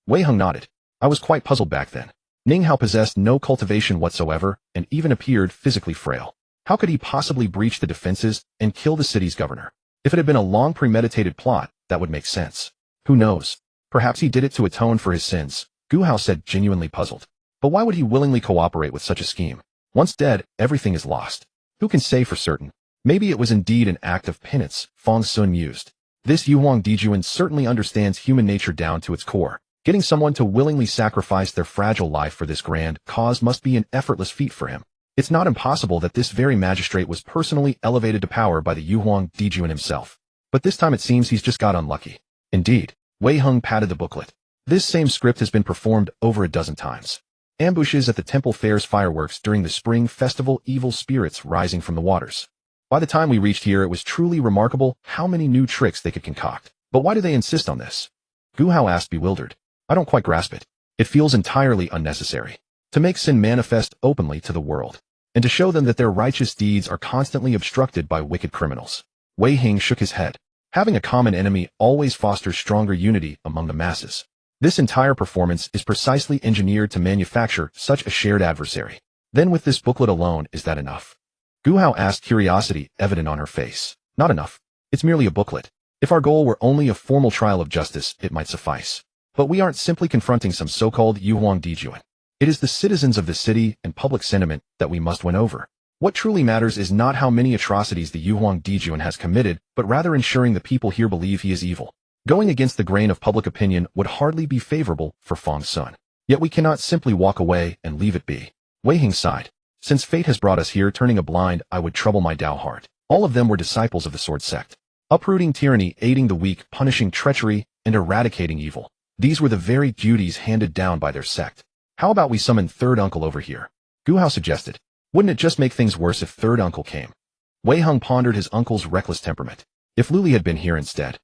A: Wei Hung nodded. I was quite puzzled back then. Ning Hao possessed no cultivation whatsoever and even appeared physically frail. How could he possibly breach the defenses and kill the city's governor? If it had been a long premeditated plot, that would make sense. Who knows? Perhaps he did it to atone for his sins, Gu Hao said, genuinely puzzled. But why would he willingly cooperate with such a scheme? Once dead, everything is lost. Who can say for certain? Maybe it was indeed an act of penance, Fang Xun mused. This Yuhuang Dijuan certainly understands human nature down to its core. Getting someone to willingly sacrifice their fragile life for this grand cause must be an effortless feat for him. It's not impossible that this very magistrate was personally elevated to power by the Yuhuang Dijuan himself. But this time it seems he's just got unlucky. Indeed. Wei Hung patted the booklet. This same script has been performed over a dozen times. Ambushes at the temple fairs, fireworks during the spring festival, evil spirits rising from the waters. By the time we reached here, it was truly remarkable how many new tricks they could concoct. But why do they insist on this? Gu Hao asked, bewildered. I don't quite grasp it. It feels entirely unnecessary. To make sin manifest openly to the world, and to show them that their righteous deeds are constantly obstructed by wicked criminals. Wei Hing shook his head. Having a common enemy always fosters stronger unity among the masses. This entire performance is precisely engineered to manufacture such a shared adversary. Then with this booklet alone, is that enough? Gu Hao asked, curiosity evident on her face. Not enough. It's merely a booklet. If our goal were only a formal trial of justice, it might suffice. But we aren't simply confronting some so-called Yuhuang Dijuan. It is the citizens of the city and public sentiment that we must win over. What truly matters is not how many atrocities the Yuhuang Dijuan has committed, but rather ensuring the people here believe he is evil. Going against the grain of public opinion would hardly be favorable for Fang Xun. Yet we cannot simply walk away and leave it be. Wei Hing sighed. Since fate has brought us here, turning a blind eye would trouble my Dao heart. All of them were disciples of the Sword Sect. Uprooting tyranny, aiding the weak, punishing treachery, and eradicating evil. These were the very duties handed down by their sect. How about we summon Third Uncle over here? Gu Hao suggested. Wouldn't it just make things worse if Third Uncle came? Wei Hung pondered his uncle's reckless temperament. If Luli had been here instead,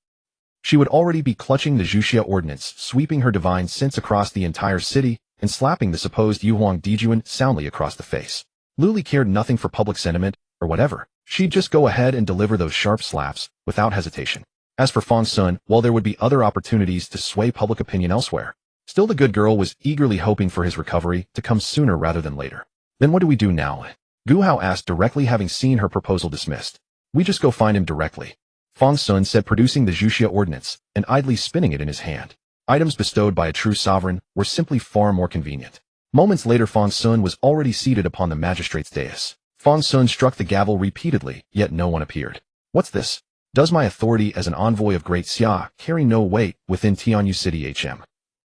A: she would already be clutching the Zhuxia ordinance, sweeping her divine sense across the entire city, and slapping the supposed Yuhuang Dijuan soundly across the face. Luli cared nothing for public sentiment, or whatever. She'd just go ahead and deliver those sharp slaps, without hesitation. As for Fang Xun, while there would be other opportunities to sway public opinion elsewhere, still the good girl was eagerly hoping for his recovery to come sooner rather than later. Then what do we do now? Gu Hao asked directly, having seen her proposal dismissed. We just go find him directly. Fang Xun said, producing the Zhuxia ordinance, and idly spinning it in his hand. Items bestowed by a true sovereign were simply far more convenient. Moments later, Fang Xun was already seated upon the magistrate's dais. Fang Xun struck the gavel repeatedly, yet no one appeared. What's this? Does my authority as an envoy of Great Xia carry no weight within Tianyu City HM?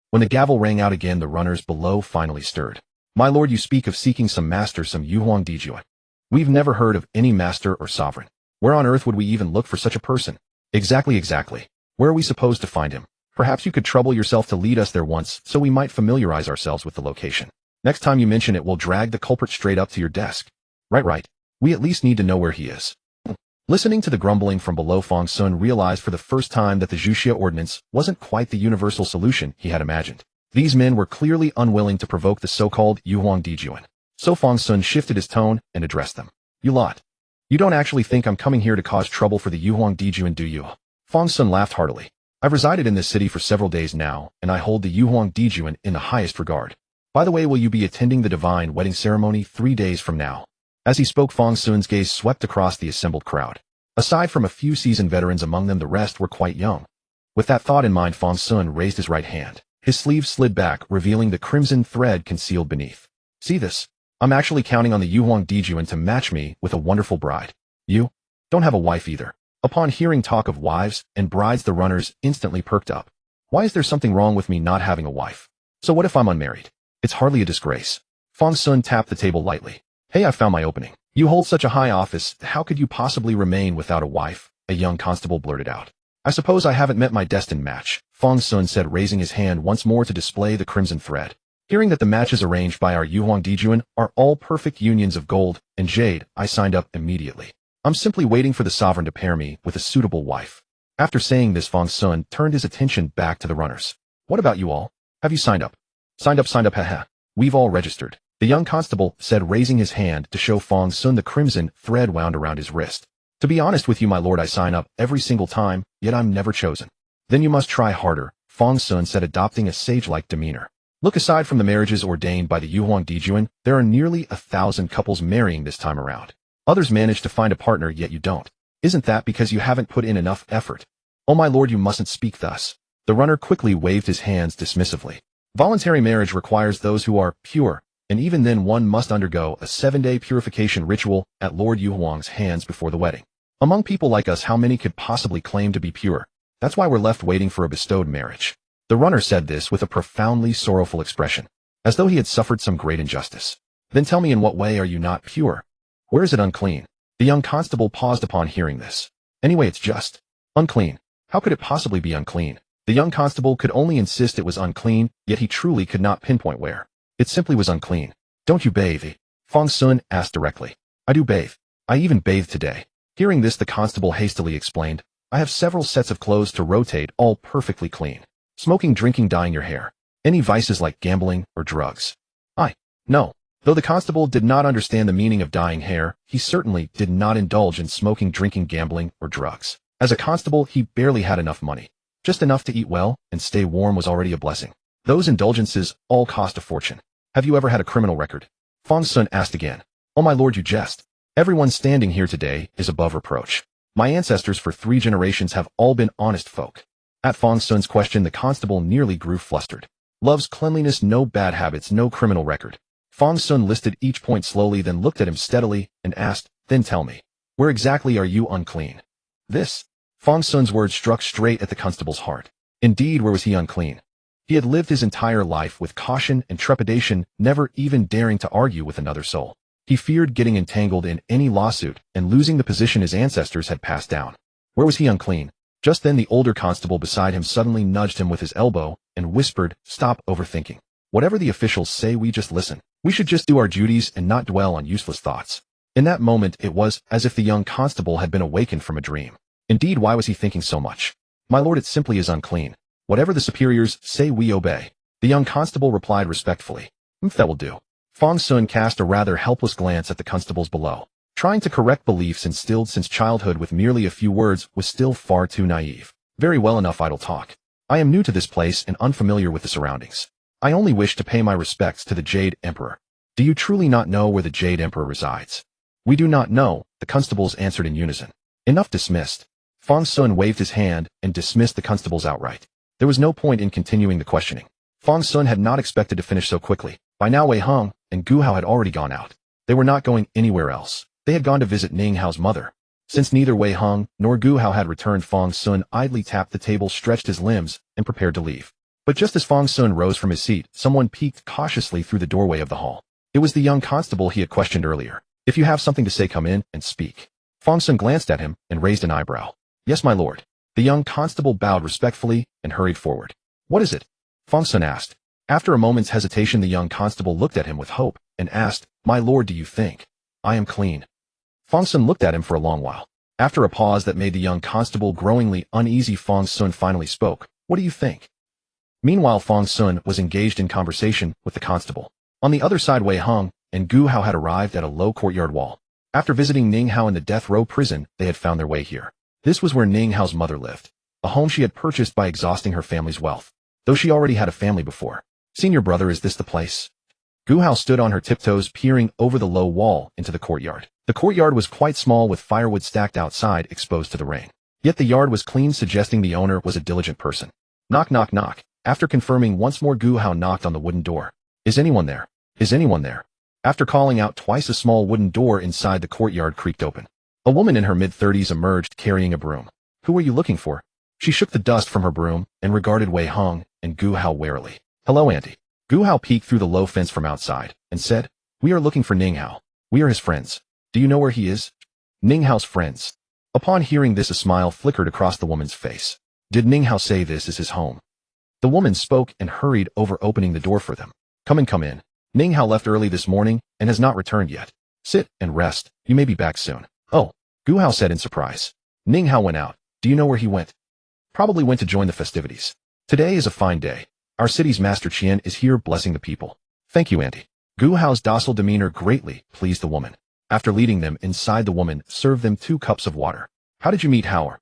A: When the gavel rang out again, the runners below finally stirred. My lord, you speak of seeking some master, some Yuhuang Dijuan. We've never heard of any master or sovereign. Where on earth would we even look for such a person? Exactly. Where are we supposed to find him? Perhaps you could trouble yourself to lead us there once, so we might familiarize ourselves with the location. Next time you mention it, we'll drag the culprit straight up to your desk. Right. We at least need to know where he is. Listening to the grumbling from below, Fang Xun realized for the first time that the Zhuxia ordinance wasn't quite the universal solution he had imagined. These men were clearly unwilling to provoke the so-called Yuhuang Dijuan. So Fang Xun shifted his tone and addressed them. You lot. You don't actually think I'm coming here to cause trouble for the Yuhuang Dijuan, do you? Fang Xun laughed heartily. I've resided in this city for several days now, and I hold the Yuhuang Dijuan in the highest regard. By the way, will you be attending the divine wedding ceremony 3 days from now? As he spoke, Fang Xun's gaze swept across the assembled crowd. Aside from a few seasoned veterans among them, the rest were quite young. With that thought in mind, Fang Xun raised his right hand. His sleeve slid back, revealing the crimson thread concealed beneath. See this? I'm actually counting on the Yuhuang Dijuan to match me with a wonderful bride. You don't have a wife either. Upon hearing talk of wives and brides, the runners instantly perked up. Why is there something wrong with me not having a wife? So what if I'm unmarried? It's hardly a disgrace. Fang Xun tapped the table lightly. Hey, I found my opening. You hold such a high office, how could you possibly remain without a wife? A young constable blurted out. I suppose I haven't met my destined match, Fang Xun said, raising his hand once more to display the crimson thread. Hearing that the matches arranged by our Yuhuang Dijuan are all perfect unions of gold and jade, I signed up immediately. I'm simply waiting for the sovereign to pair me with a suitable wife. After saying this, Fang Xun turned his attention back to the runners. What about you all? Have you signed up? Signed up, haha. We've all registered. The young constable said, raising his hand to show Fang Xun the crimson thread wound around his wrist. To be honest with you, my lord, I sign up every single time, yet I'm never chosen. Then you must try harder, Fang Xun said, adopting a sage-like demeanor. Look, aside from the marriages ordained by the Yuhuang Dijuan, there are nearly 1,000 couples marrying this time around. Others manage to find a partner, yet you don't. Isn't that because you haven't put in enough effort? Oh my lord, you mustn't speak thus. The runner quickly waved his hands dismissively. Voluntary marriage requires those who are pure, and even then one must undergo a 7-day purification ritual at Lord Yuhuang's hands before the wedding. Among people like us, how many could possibly claim to be pure? That's why we're left waiting for a bestowed marriage. The runner said this with a profoundly sorrowful expression, as though he had suffered some great injustice. Then tell me, in what way are you not pure? Where is it unclean? The young constable paused upon hearing this. Anyway, it's just unclean. How could it possibly be unclean? The young constable could only insist it was unclean, yet he truly could not pinpoint where. It simply was unclean. Don't you bathe? Fang Xun asked directly. I do bathe. I even bathed today. Hearing this, the constable hastily explained, I have several sets of clothes to rotate, all perfectly clean. Smoking, drinking, dyeing your hair. Any vices like gambling or drugs? No. Though the constable did not understand the meaning of dyeing hair, he certainly did not indulge in smoking, drinking, gambling, or drugs. As a constable, he barely had enough money. Just enough to eat well and stay warm was already a blessing. Those indulgences all cost a fortune. Have you ever had a criminal record? Fang Xun asked again. Oh my lord, you jest. Everyone standing here today is above reproach. My ancestors for 3 generations have all been honest folk. At Fang Xun's question, the constable nearly grew flustered. Loves cleanliness, no bad habits, no criminal record. Fang Xun listed each point slowly, then looked at him steadily and asked, then tell me, where exactly are you unclean? This. Fang Xun's words struck straight at the constable's heart. Indeed, where was he unclean? He had lived his entire life with caution and trepidation, never even daring to argue with another soul. He feared getting entangled in any lawsuit and losing the position his ancestors had passed down. Where was he unclean? Just then the older constable beside him suddenly nudged him with his elbow and whispered, stop overthinking. Whatever the officials say, we just listen. We should just do our duties and not dwell on useless thoughts. In that moment, it was as if the young constable had been awakened from a dream. Indeed, why was he thinking so much? My lord, it simply is unclean. Whatever the superiors say, we obey. The young constable replied respectfully. That will do. Fang Xun cast a rather helpless glance at the constables below. Trying to correct beliefs instilled since childhood with merely a few words was still far too naive. Very well, enough idle talk. I am new to this place and unfamiliar with the surroundings. I only wish to pay my respects to the Jade Emperor. Do you truly not know where the Jade Emperor resides? We do not know, the constables answered in unison. Enough, dismissed. Fang Xun waved his hand and dismissed the constables outright. There was no point in continuing the questioning. Fang Xun had not expected to finish so quickly. By now Wei Heng and Gu Hao had already gone out. They were not going anywhere else. They had gone to visit Ning Hao's mother. Since neither Wei Heng nor Gu Hao had returned, Fang Xun idly tapped the table, stretched his limbs, and prepared to leave. But just as Fang Xun rose from his seat, someone peeked cautiously through the doorway of the hall. It was the young constable he had questioned earlier. If you have something to say, come in and speak. Fang Xun glanced at him and raised an eyebrow. Yes, my lord. The young constable bowed respectfully and hurried forward. What is it? Fang Xun asked. After a moment's hesitation, the young constable looked at him with hope and asked, my lord, do you think I am clean? Fang Xun looked at him for a long while. After a pause that made the young constable growingly uneasy, Fang Xun finally spoke. What do you think? Meanwhile, Fang Xun was engaged in conversation with the constable. On the other side, Wei Heng and Gu Hao had arrived at a low courtyard wall. After visiting Ning Hao in the death row prison, they had found their way here. This was where Ning Hao's mother lived, a home she had purchased by exhausting her family's wealth, though she already had a family before. Senior brother, is this the place? Gu Hao stood on her tiptoes, peering over the low wall into the courtyard. The courtyard was quite small, with firewood stacked outside, exposed to the rain. Yet the yard was clean, suggesting the owner was a diligent person. Knock, knock, knock. After confirming once more, Gu Hao knocked on the wooden door. Is anyone there? Is anyone there? After calling out twice, a small wooden door inside the courtyard creaked open. A woman in her mid-30s emerged, carrying a broom. Who are you looking for? She shook the dust from her broom and regarded Wei Heng and Gu Hao warily. Hello, auntie. Gu Hao peeked through the low fence from outside and said, we are looking for Ning Hao. We are his friends. Do you know where he is? Ning Hao's friends. Upon hearing this, a smile flickered across the woman's face. Did Ning Hao say this is his home? The woman spoke and hurried over, opening the door for them. Come in, come in. Ning Hao left early this morning and has not returned yet. Sit and rest. You may be back soon. Oh, Gu Hao said in surprise. Ning Hao went out. Do you know where he went? Probably went to join the festivities. Today is a fine day. Our city's Master Qian is here blessing the people. Thank you, auntie. Gu Hao's docile demeanor greatly pleased the woman. After leading them inside, the woman served them 2 cups of water. How did you meet Hao?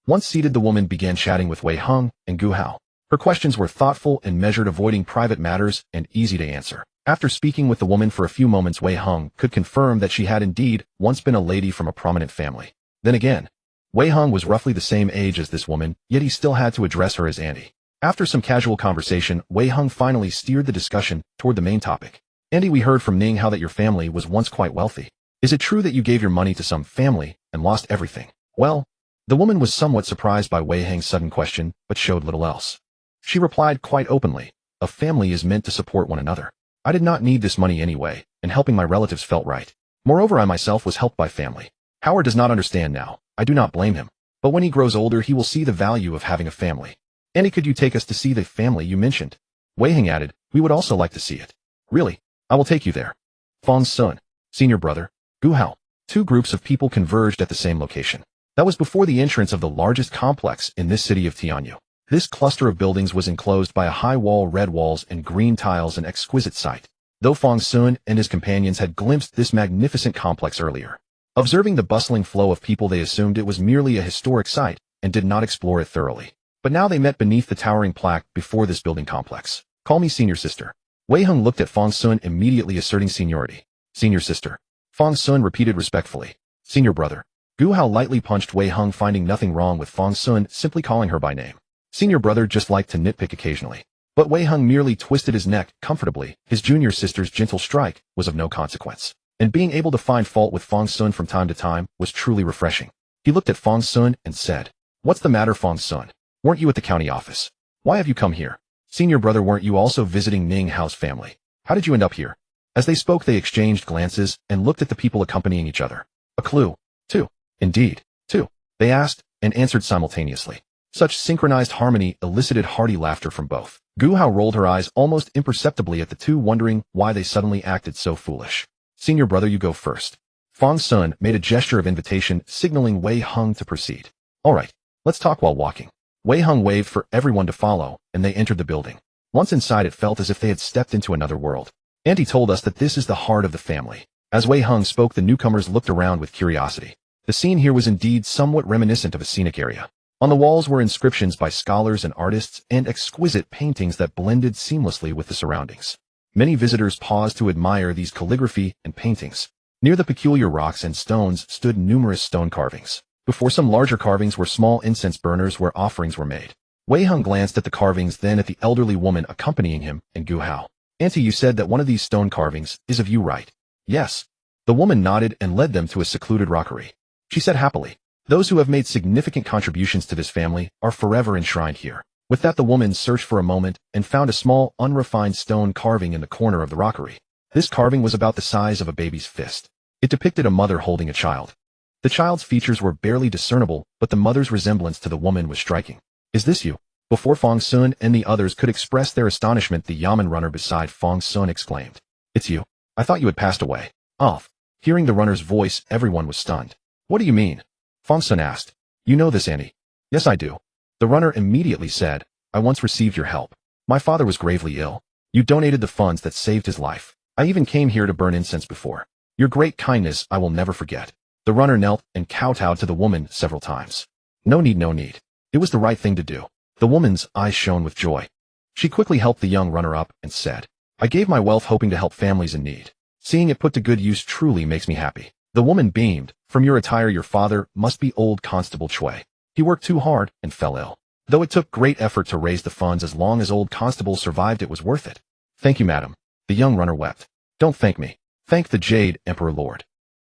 A: Once seated, the woman began chatting with Wei Heng and Gu Hao. Her questions were thoughtful and measured, avoiding private matters and easy to answer. After speaking with the woman for a few moments, Wei Heng could confirm that she had indeed once been a lady from a prominent family. Then again, Wei Heng was roughly the same age as this woman, yet he still had to address her as auntie. After some casual conversation, Wei Heng finally steered the discussion toward the main topic. Auntie, we heard from Ning Hao that your family was once quite wealthy. Is it true that you gave your money to some family and lost everything? Well, the woman was somewhat surprised by Wei Heng's sudden question, but showed little else. She replied quite openly, a family is meant to support one another. I did not need this money anyway, and helping my relatives felt right. Moreover, I myself was helped by family. Howard does not understand now. I do not blame him. But when he grows older, he will see the value of having a family. Auntie, could you take us to see the family you mentioned? Wei Heng added, we would also like to see it. Really? I will take you there. Fang Xun, senior brother. Gu Hao, Two groups of people converged at the same location. That was before the entrance of the largest complex in this city of Tianyu. This cluster of buildings was enclosed by a high wall, red walls, and green tiles, an exquisite sight. Though Fang Xun and his companions had glimpsed this magnificent complex earlier, observing the bustling flow of people, they assumed it was merely a historic site and did not explore it thoroughly. But now they met beneath the towering plaque before this building complex. "Call me senior sister." Wei Heng looked at Fang Xun, immediately asserting seniority. "Senior sister." Fang Xun repeated respectfully. "Senior brother." Gu Hao lightly punched Wei Heng, finding nothing wrong with Fang Xun simply calling her by name. Senior brother just liked to nitpick occasionally. But Wei Heng merely twisted his neck comfortably. His junior sister's gentle strike was of no consequence, and being able to find fault with Fang Xun from time to time was truly refreshing. He looked at Fang Xun and said, "What's the matter, Fang Xun? Weren't you at the county office? Why have you come here? Senior brother, weren't you also visiting Ning Hao's family? How did you end up here?" As they spoke, they exchanged glances and looked at the people accompanying each other. "A clue, too." "Indeed, too," they asked and answered simultaneously. Such synchronized harmony elicited hearty laughter from both. Gu Hao rolled her eyes almost imperceptibly at the two, wondering why they suddenly acted so foolish. "Senior brother, you go first." Fang Xun made a gesture of invitation, signaling Wei Heng to proceed. "All right, let's talk while walking." Wei Heng waved for everyone to follow, and they entered the building. Once inside, it felt as if they had stepped into another world. "Auntie told us that this is the heart of the family." As Wei Heng spoke, the newcomers looked around with curiosity. The scene here was indeed somewhat reminiscent of a scenic area. On the walls were inscriptions by scholars and artists and exquisite paintings that blended seamlessly with the surroundings. Many visitors paused to admire these calligraphy and paintings. Near the peculiar rocks and stones stood numerous stone carvings. Before some larger carvings were small incense burners where offerings were made. Wei Heng glanced at the carvings, then at the elderly woman accompanying him and Gu Hao. "Auntie, you said that one of these stone carvings is of you, right?" "Yes." The woman nodded and led them to a secluded rockery. She said happily, "Those who have made significant contributions to this family are forever enshrined here." With that, the woman searched for a moment and found a small, unrefined stone carving in the corner of the rockery. This carving was about the size of a baby's fist. It depicted a mother holding a child. The child's features were barely discernible, but the mother's resemblance to the woman was striking. "Is this you?" Before Fang Xun and the others could express their astonishment, the Yamen runner beside Fang Xun exclaimed, "It's you. I thought you had passed away." "Off." Hearing the runner's voice, everyone was stunned. "What do you mean?" Fang Xun asked. "You know this, Annie?" "Yes, I do." The runner immediately said, "I once received your help. My father was gravely ill. You donated the funds that saved his life. I even came here to burn incense before. Your great kindness I will never forget." The runner knelt and kowtowed to the woman several times. "No need, no need. It was the right thing to do." The woman's eyes shone with joy. She quickly helped the young runner up and said, "I gave my wealth hoping to help families in need. Seeing it put to good use truly makes me happy." The woman beamed. "From your attire, your father must be old Constable Chui. He worked too hard and fell ill. Though it took great effort to raise the funds, as long as old Constable survived, it was worth it." "Thank you, madam." The young runner wept. "Don't thank me. Thank the Jade Emperor Lord.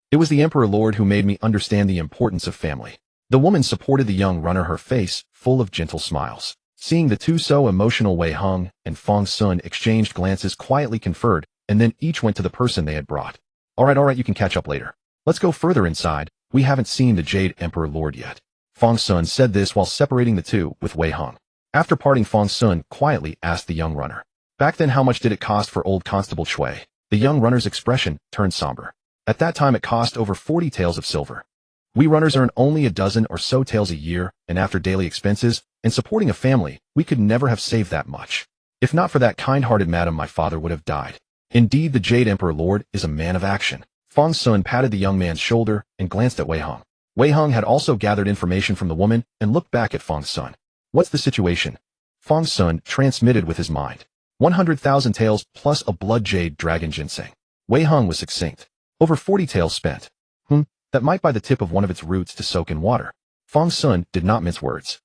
A: It was the Emperor Lord who made me understand the importance of family." The woman supported the young runner, her face full of gentle smiles. Seeing the two so emotional, Wei Heng and Fang Xun exchanged glances, quietly conferred, and then each went to the person they had brought. All right, you can catch up later. Let's go further inside. We haven't seen the Jade Emperor Lord yet." Fang Xun said this while separating the two with Wei Heng. After parting, Fang Xun quietly asked the young runner, "Back then, how much did it cost for old Constable Chui?" The young runner's expression turned somber. "At that time, it cost over 40 taels of silver. We runners earn only a dozen or so taels a year, and after daily expenses and supporting a family, we could never have saved that much. If not for that kind-hearted madam, my father would have died." Indeed, the Jade Emperor Lord is a man of action. Fang Xun patted the young man's shoulder and glanced at Wei Heng. Wei Heng had also gathered information from the woman and looked back at Fang Xun. "What's the situation?" Fang Xun transmitted with his mind. 100,000 taels plus a blood jade dragon ginseng. Wei Heng was succinct. "Over 40 taels spent." That might buy the tip of one of its roots to soak in water." Fang Xun did not mince words.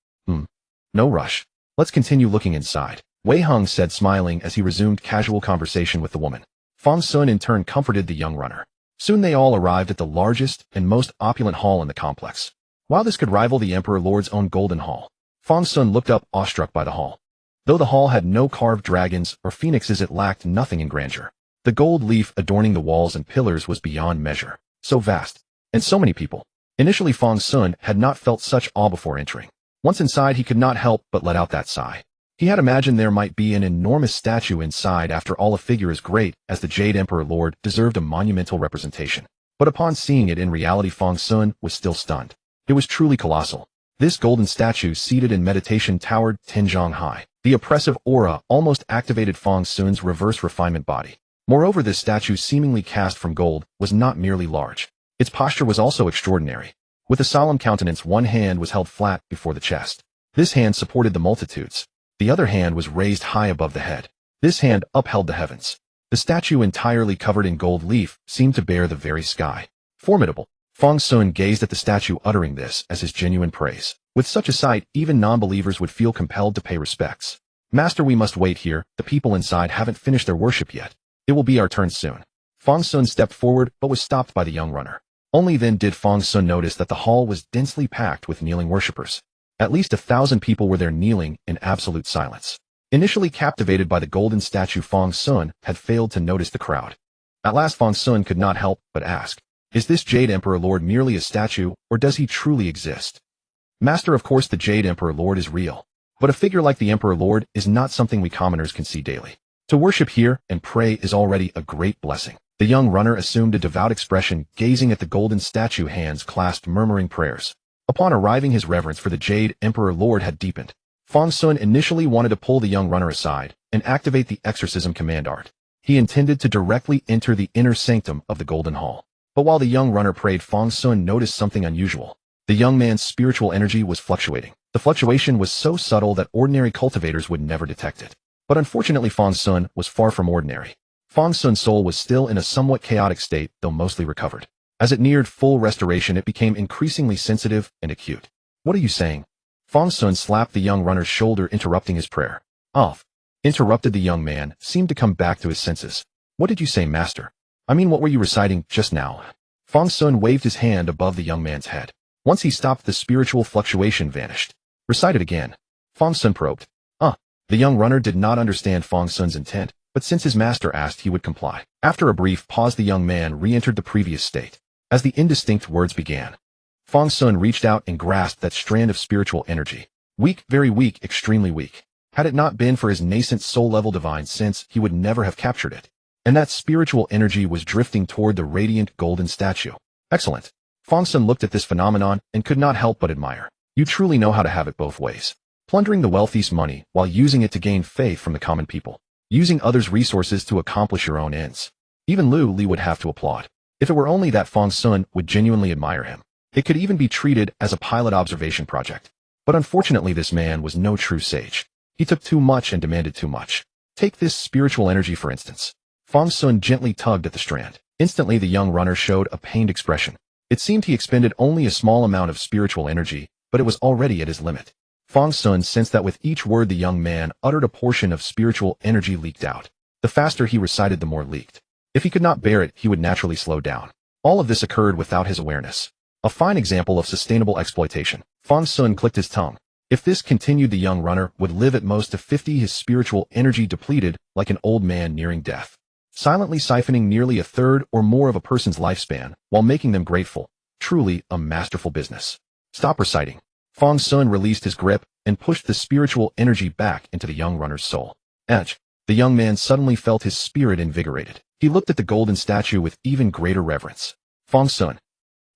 A: No rush. Let's continue looking inside," Wei Heng said, smiling as he resumed casual conversation with the woman. Fang Xun in turn comforted the young runner. Soon they all arrived at the largest and most opulent hall in the complex. While this could rival the Emperor Lord's own Golden Hall, Fang Xun looked up, awestruck by the hall. Though the hall had no carved dragons or phoenixes, it lacked nothing in grandeur. The gold leaf adorning the walls and pillars was beyond measure. So vast, and so many people. Initially, Fang Xun had not felt such awe before entering. Once inside, he could not help but let out that sigh. He had imagined there might be an enormous statue inside. After all, a figure as great as the Jade Emperor Lord deserved a monumental representation. But upon seeing it in reality, Fang Xun was still stunned. It was truly colossal. This golden statue seated in meditation towered 10 zhang high. The oppressive aura almost activated Fang Xun's reverse refinement body. Moreover, this statue, seemingly cast from gold, was not merely large. Its posture was also extraordinary. With a solemn countenance, one hand was held flat before the chest. This hand supported the multitudes. The other hand was raised high above the head. This hand upheld the heavens. The statue, entirely covered in gold leaf, seemed to bear the very sky. Formidable. Fang Xun gazed at the statue, uttering this as his genuine praise. With such a sight, even non-believers would feel compelled to pay respects. Master, we must wait here. The people inside haven't finished their worship yet. It will be our turn soon. Fang Xun stepped forward, but was stopped by the young runner. Only then did Fang Xun notice that the hall was densely packed with kneeling worshippers. At least 1,000 people were there, kneeling in absolute silence. Initially captivated by the golden statue, Fang Xun had failed to notice the crowd. At last Fang Xun could not help but ask, is this Jade Emperor Lord merely a statue, or does he truly exist? Master, of course the Jade Emperor Lord is real. But a figure like the Emperor Lord is not something we commoners can see daily. To worship here and pray is already a great blessing. The young runner assumed a devout expression, gazing at the golden statue, hands clasped, murmuring prayers. Upon arriving, his reverence for the Jade Emperor Lord had deepened. Fang Xun initially wanted to pull the young runner aside and activate the exorcism command art. He intended to directly enter the inner sanctum of the Golden Hall. But while the young runner prayed, Fang Xun noticed something unusual. The young man's spiritual energy was fluctuating. The fluctuation was so subtle that ordinary cultivators would never detect it. But unfortunately, Fang Xun was far from ordinary. Fang Xun's soul was still in a somewhat chaotic state, though mostly recovered. As it neared full restoration, it became increasingly sensitive and acute. What are you saying? Fang Xun slapped the young runner's shoulder, interrupting his prayer. Off. Interrupted the young man, seemed to come back to his senses. What did you say, master? I mean, what were you reciting just now? Fang Xun waved his hand above the young man's head. Once he stopped, the spiritual fluctuation vanished. Recite it again. Fang Xun probed. The young runner did not understand Fang Xun's intent, but since his master asked, he would comply. After a brief pause, the young man re-entered the previous state. As the indistinct words began, Fang Xun reached out and grasped that strand of spiritual energy. Weak, very weak, extremely weak. Had it not been for his nascent soul-level divine sense, he would never have captured it. And that spiritual energy was drifting toward the radiant golden statue. Excellent. Fang Xun looked at this phenomenon and could not help but admire. You truly know how to have it both ways. Plundering the wealthy's money while using it to gain faith from the common people. Using others' resources to accomplish your own ends. Even Lu Li would have to applaud. If it were only that, Fang Xun would genuinely admire him. It could even be treated as a pilot observation project. But unfortunately, this man was no true sage. He took too much and demanded too much. Take this spiritual energy, for instance. Fang Xun gently tugged at the strand. Instantly, the young runner showed a pained expression. It seemed he expended only a small amount of spiritual energy, but it was already at his limit. Fang Xun sensed that with each word the young man uttered, a portion of spiritual energy leaked out. The faster he recited, the more leaked. If he could not bear it, he would naturally slow down. All of this occurred without his awareness. A fine example of sustainable exploitation. Fang Xun clicked his tongue. If this continued, the young runner would live at most to 50, his spiritual energy depleted like an old man nearing death. Silently siphoning nearly a third or more of a person's lifespan while making them grateful. Truly a masterful business. Stop reciting. Fang Xun released his grip and pushed the spiritual energy back into the young runner's soul. Edge. The young man suddenly felt his spirit invigorated. He looked at the golden statue with even greater reverence. Fang Xun.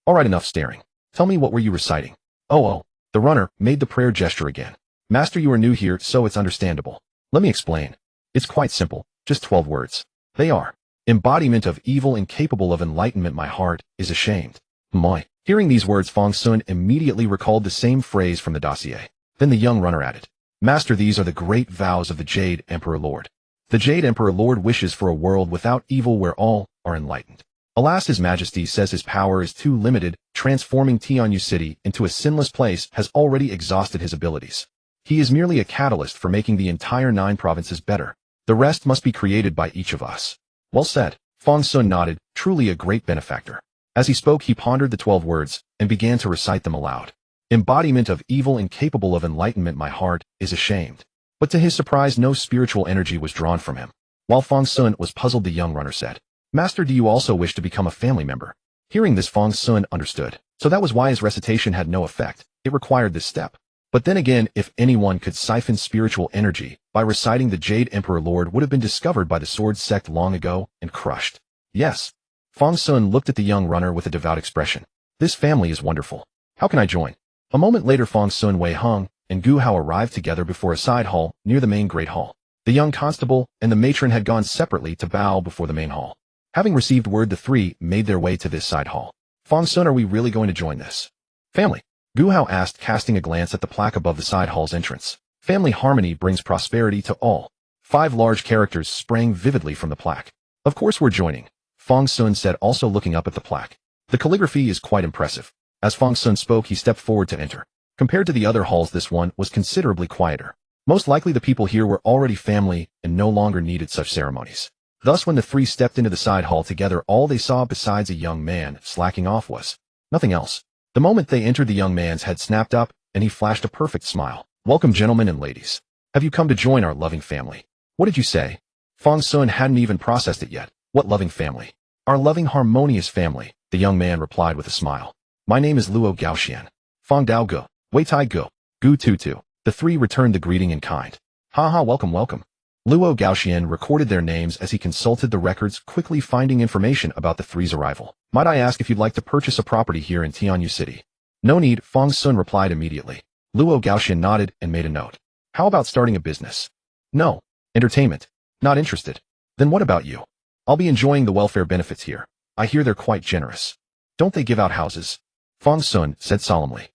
A: All right, enough staring. Tell me, what were you reciting? Oh. The runner made the prayer gesture again. Master, you are new here, so it's understandable. Let me explain. It's quite simple, just 12 words. They are: embodiment of evil, incapable of enlightenment, my heart is ashamed. Moi. Hearing these words, Fang Xun immediately recalled the same phrase from the dossier. Then the young runner added, Master, these are the great vows of the Jade Emperor Lord. The Jade Emperor Lord wishes for a world without evil where all are enlightened. Alas, His Majesty says his power is too limited. Transforming Tianyu City into a sinless place has already exhausted his abilities. He is merely a catalyst for making the entire 9 provinces better. The rest must be created by each of us. Well said. Fang Xun nodded, truly a great benefactor. As he spoke, he pondered the 12 words and began to recite them aloud. Embodiment of evil, incapable of enlightenment, my heart is ashamed. But to his surprise, no spiritual energy was drawn from him. While Fang Xun was puzzled, the young runner said, Master, do you also wish to become a family member? Hearing this, Fang Xun understood. So that was why his recitation had no effect. It required this step. But then again, if anyone could siphon spiritual energy by reciting the Jade Emperor Lord, would have been discovered by the Sword Sect long ago and crushed. Yes. Fang Xun looked at the young runner with a devout expression. This family is wonderful. How can I join? A moment later Fang Xun, Wei Hung, and Gu Hao arrived together before a side hall near the main great hall. The young constable and the matron had gone separately to bow before the main hall. Having received word, the three made their way to this side hall. Fang Xun, are we really going to join this family? Gu Hao asked, casting a glance at the plaque above the side hall's entrance. Family harmony brings prosperity to all. 5 large characters sprang vividly from the plaque. Of course we're joining, Fang Xun said, also looking up at the plaque. The calligraphy is quite impressive. As Fang Xun spoke, he stepped forward to enter. Compared to the other halls, this one was considerably quieter. Most likely the people here were already family and no longer needed such ceremonies. Thus, when the three stepped into the side hall together, all they saw besides a young man slacking off was nothing else. The moment they entered, the young man's head snapped up, and he flashed a perfect smile. Welcome, gentlemen and ladies. Have you come to join our loving family? What did you say? Fang Xun hadn't even processed it yet. What loving family? Our loving, harmonious family, the young man replied with a smile. My name is Luo Gaoxian. Fang Dao Ge, Wei Tai Ge, Gu Tutu. The three returned the greeting in kind. Ha, welcome, welcome. Luo Gaoxian recorded their names as he consulted the records, quickly finding information about the three's arrival. Might I ask if you'd like to purchase a property here in Tianyu City? No need, Fang Xun replied immediately. Luo Gaoxian nodded and made a note. How about starting a business? No. Entertainment? Not interested. Then what about you? I'll be enjoying the welfare benefits here. I hear they're quite generous. Don't they give out houses? Fang Xun said solemnly.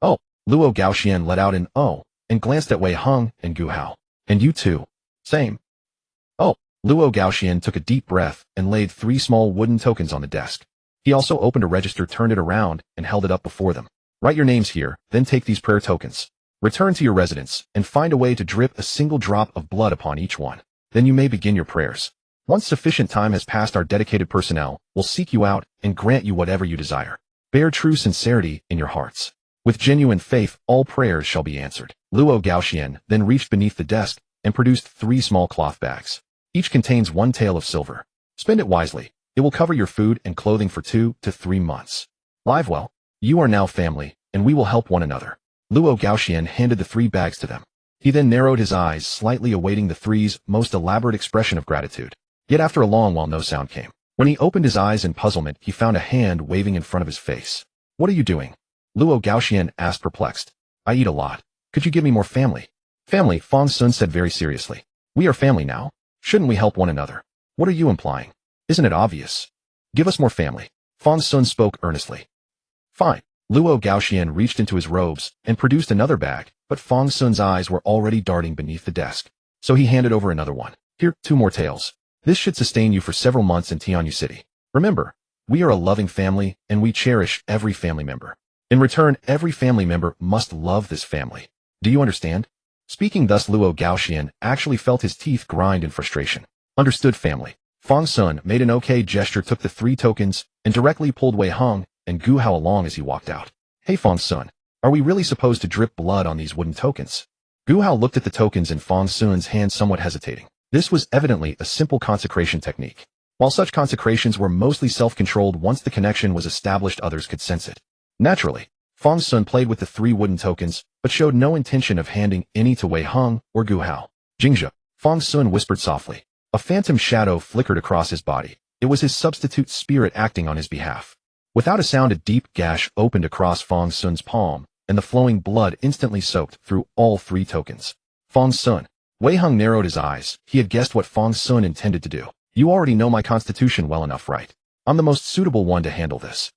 A: Oh, Luo Gaoxian let out an oh, and glanced at Wei Hung and Gu Hao. And you too. Same. Oh, Luo Gaoxian took a deep breath and laid 3 small wooden tokens on the desk. He also opened a register, turned it around, and held it up before them. Write your names here, then take these prayer tokens. Return to your residence, and find a way to drip a single drop of blood upon each one. Then you may begin your prayers. Once sufficient time has passed, our dedicated personnel will seek you out and grant you whatever you desire. Bear true sincerity in your hearts. With genuine faith, all prayers shall be answered. Luo Gaoxian then reached beneath the desk and produced 3 small cloth bags. Each contains 1 tael of silver. Spend it wisely. It will cover your food and clothing for 2 to 3 months. Live well. You are now family, and we will help one another. Luo Gaoxian handed the 3 bags to them. He then narrowed his eyes, slightly awaiting the three's most elaborate expression of gratitude. Yet after a long while no sound came. When he opened his eyes in puzzlement, he found a hand waving in front of his face. What are you doing? Luo Gaoxian asked, perplexed. I eat a lot. Could you give me more family? Family, Fang Xun said very seriously. We are family now. Shouldn't we help one another? What are you implying? Isn't it obvious? Give us more family. Fang Xun spoke earnestly. Fine. Luo Gaoxian reached into his robes and produced another bag, but Fang Xun's eyes were already darting beneath the desk. So he handed over another one. Here, 2 more taels. This should sustain you for several months in Tianyu City. Remember, we are a loving family, and we cherish every family member. In return, every family member must love this family. Do you understand? Speaking thus, Luo Gaoxian actually felt his teeth grind in frustration. Understood, family. Fang Xun made an okay gesture, took the 3 tokens, and directly pulled Wei Hung and Gu Hao along as he walked out. Hey Fang Xun, are we really supposed to drip blood on these wooden tokens? Gu Hao looked at the tokens in Fang Xun's hand, somewhat hesitating. This was evidently a simple consecration technique. While such consecrations were mostly self-controlled, once the connection was established, others could sense it. Naturally, Fang Xun played with the 3 wooden tokens, but showed no intention of handing any to Wei Hung or Gu Hao. Jingzhe, Fang Xun whispered softly. A phantom shadow flickered across his body. It was his substitute spirit acting on his behalf. Without a sound, a deep gash opened across Fang Xun's palm, and the flowing blood instantly soaked through all 3 tokens. Fang Xun. Wei Hung narrowed his eyes. He had guessed what Fang Xun intended to do. You already know my constitution well enough, right? I'm the most suitable one to handle this.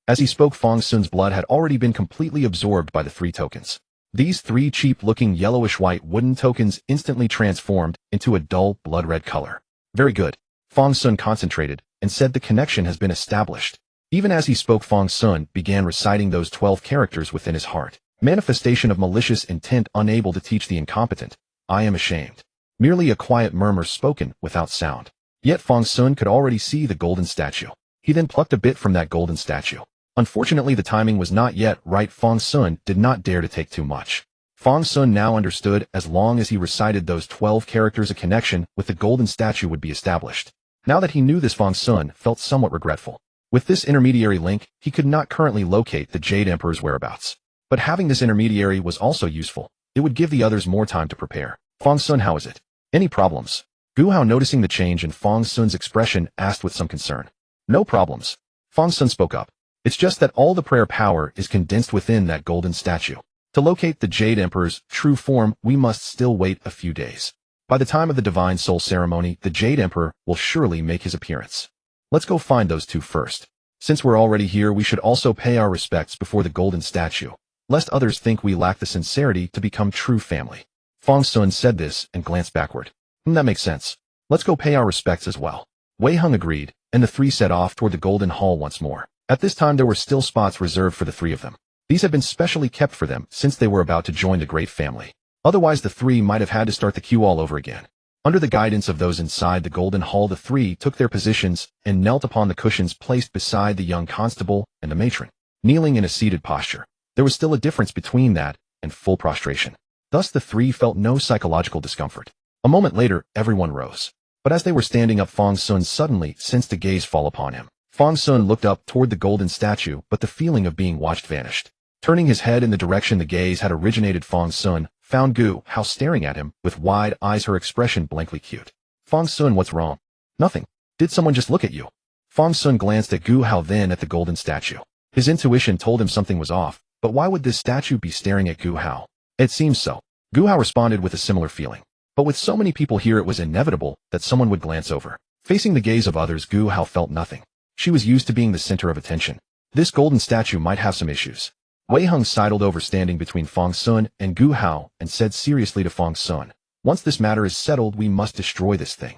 A: As he spoke, Fang Xun's blood had already been completely absorbed by the 3 tokens. These 3 cheap-looking yellowish-white wooden tokens instantly transformed into a dull blood-red color. Very good. Fang Xun concentrated and said the connection has been established. Even as he spoke, Fang Xun began reciting those 12 characters within his heart. Manifestation of malicious intent, unable to teach the incompetent. I am ashamed. Merely a quiet murmur spoken without sound. Yet Fang Xun could already see the golden statue. He then plucked a bit from that golden statue. Unfortunately, the timing was not yet right. Fang Xun did not dare to take too much. Fang Xun now understood as long as he recited those 12 characters, a connection with the golden statue would be established. Now that he knew this, Fang Xun felt somewhat regretful. With this intermediary link, he could not currently locate the Jade Emperor's whereabouts. But having this intermediary was also useful. It would give the others more time to prepare. Fang Xun, how is it? Any problems? Gu Hao, noticing the change in Fang Xun's expression, asked with some concern. No problems. Fang Xun spoke up. It's just that all the prayer power is condensed within that golden statue. To locate the Jade Emperor's true form, we must still wait a few days. By the time of the Divine Soul ceremony, the Jade Emperor will surely make his appearance. Let's go find those two first. Since we're already here, we should also pay our respects before the golden statue, lest others think we lack the sincerity to become true family. Fang Xun said this and glanced backward. That makes sense. Let's go pay our respects as well. Wei Hung agreed, and the three set off toward the Golden Hall once more. At this time there were still spots reserved for the three of them. These had been specially kept for them since they were about to join the great family. Otherwise the three might have had to start the queue all over again. Under the guidance of those inside the Golden Hall, the three took their positions and knelt upon the cushions placed beside the young constable and the matron. Kneeling in a seated posture, there was still a difference between that and full prostration. Thus the three felt no psychological discomfort. A moment later, everyone rose. But as they were standing up, Fang Xun suddenly sensed a gaze fall upon him. Fang Xun looked up toward the golden statue, but the feeling of being watched vanished. Turning his head in the direction the gaze had originated, Fang Xun found Gu Hao staring at him with wide eyes, her expression blankly cute. Fang Xun, what's wrong? Nothing. Did someone just look at you? Fang Xun glanced at Gu Hao, then at the golden statue. His intuition told him something was off, but why would this statue be staring at Gu Hao? It seems so. Gu Hao responded with a similar feeling. But with so many people here, it was inevitable that someone would glance over. Facing the gaze of others, Gu Hao felt nothing. She was used to being the center of attention. This golden statue might have some issues. Wei Hung sidled over, standing between Fang Xun and Gu Hao, and said seriously to Fang Xun, once this matter is settled, we must destroy this thing.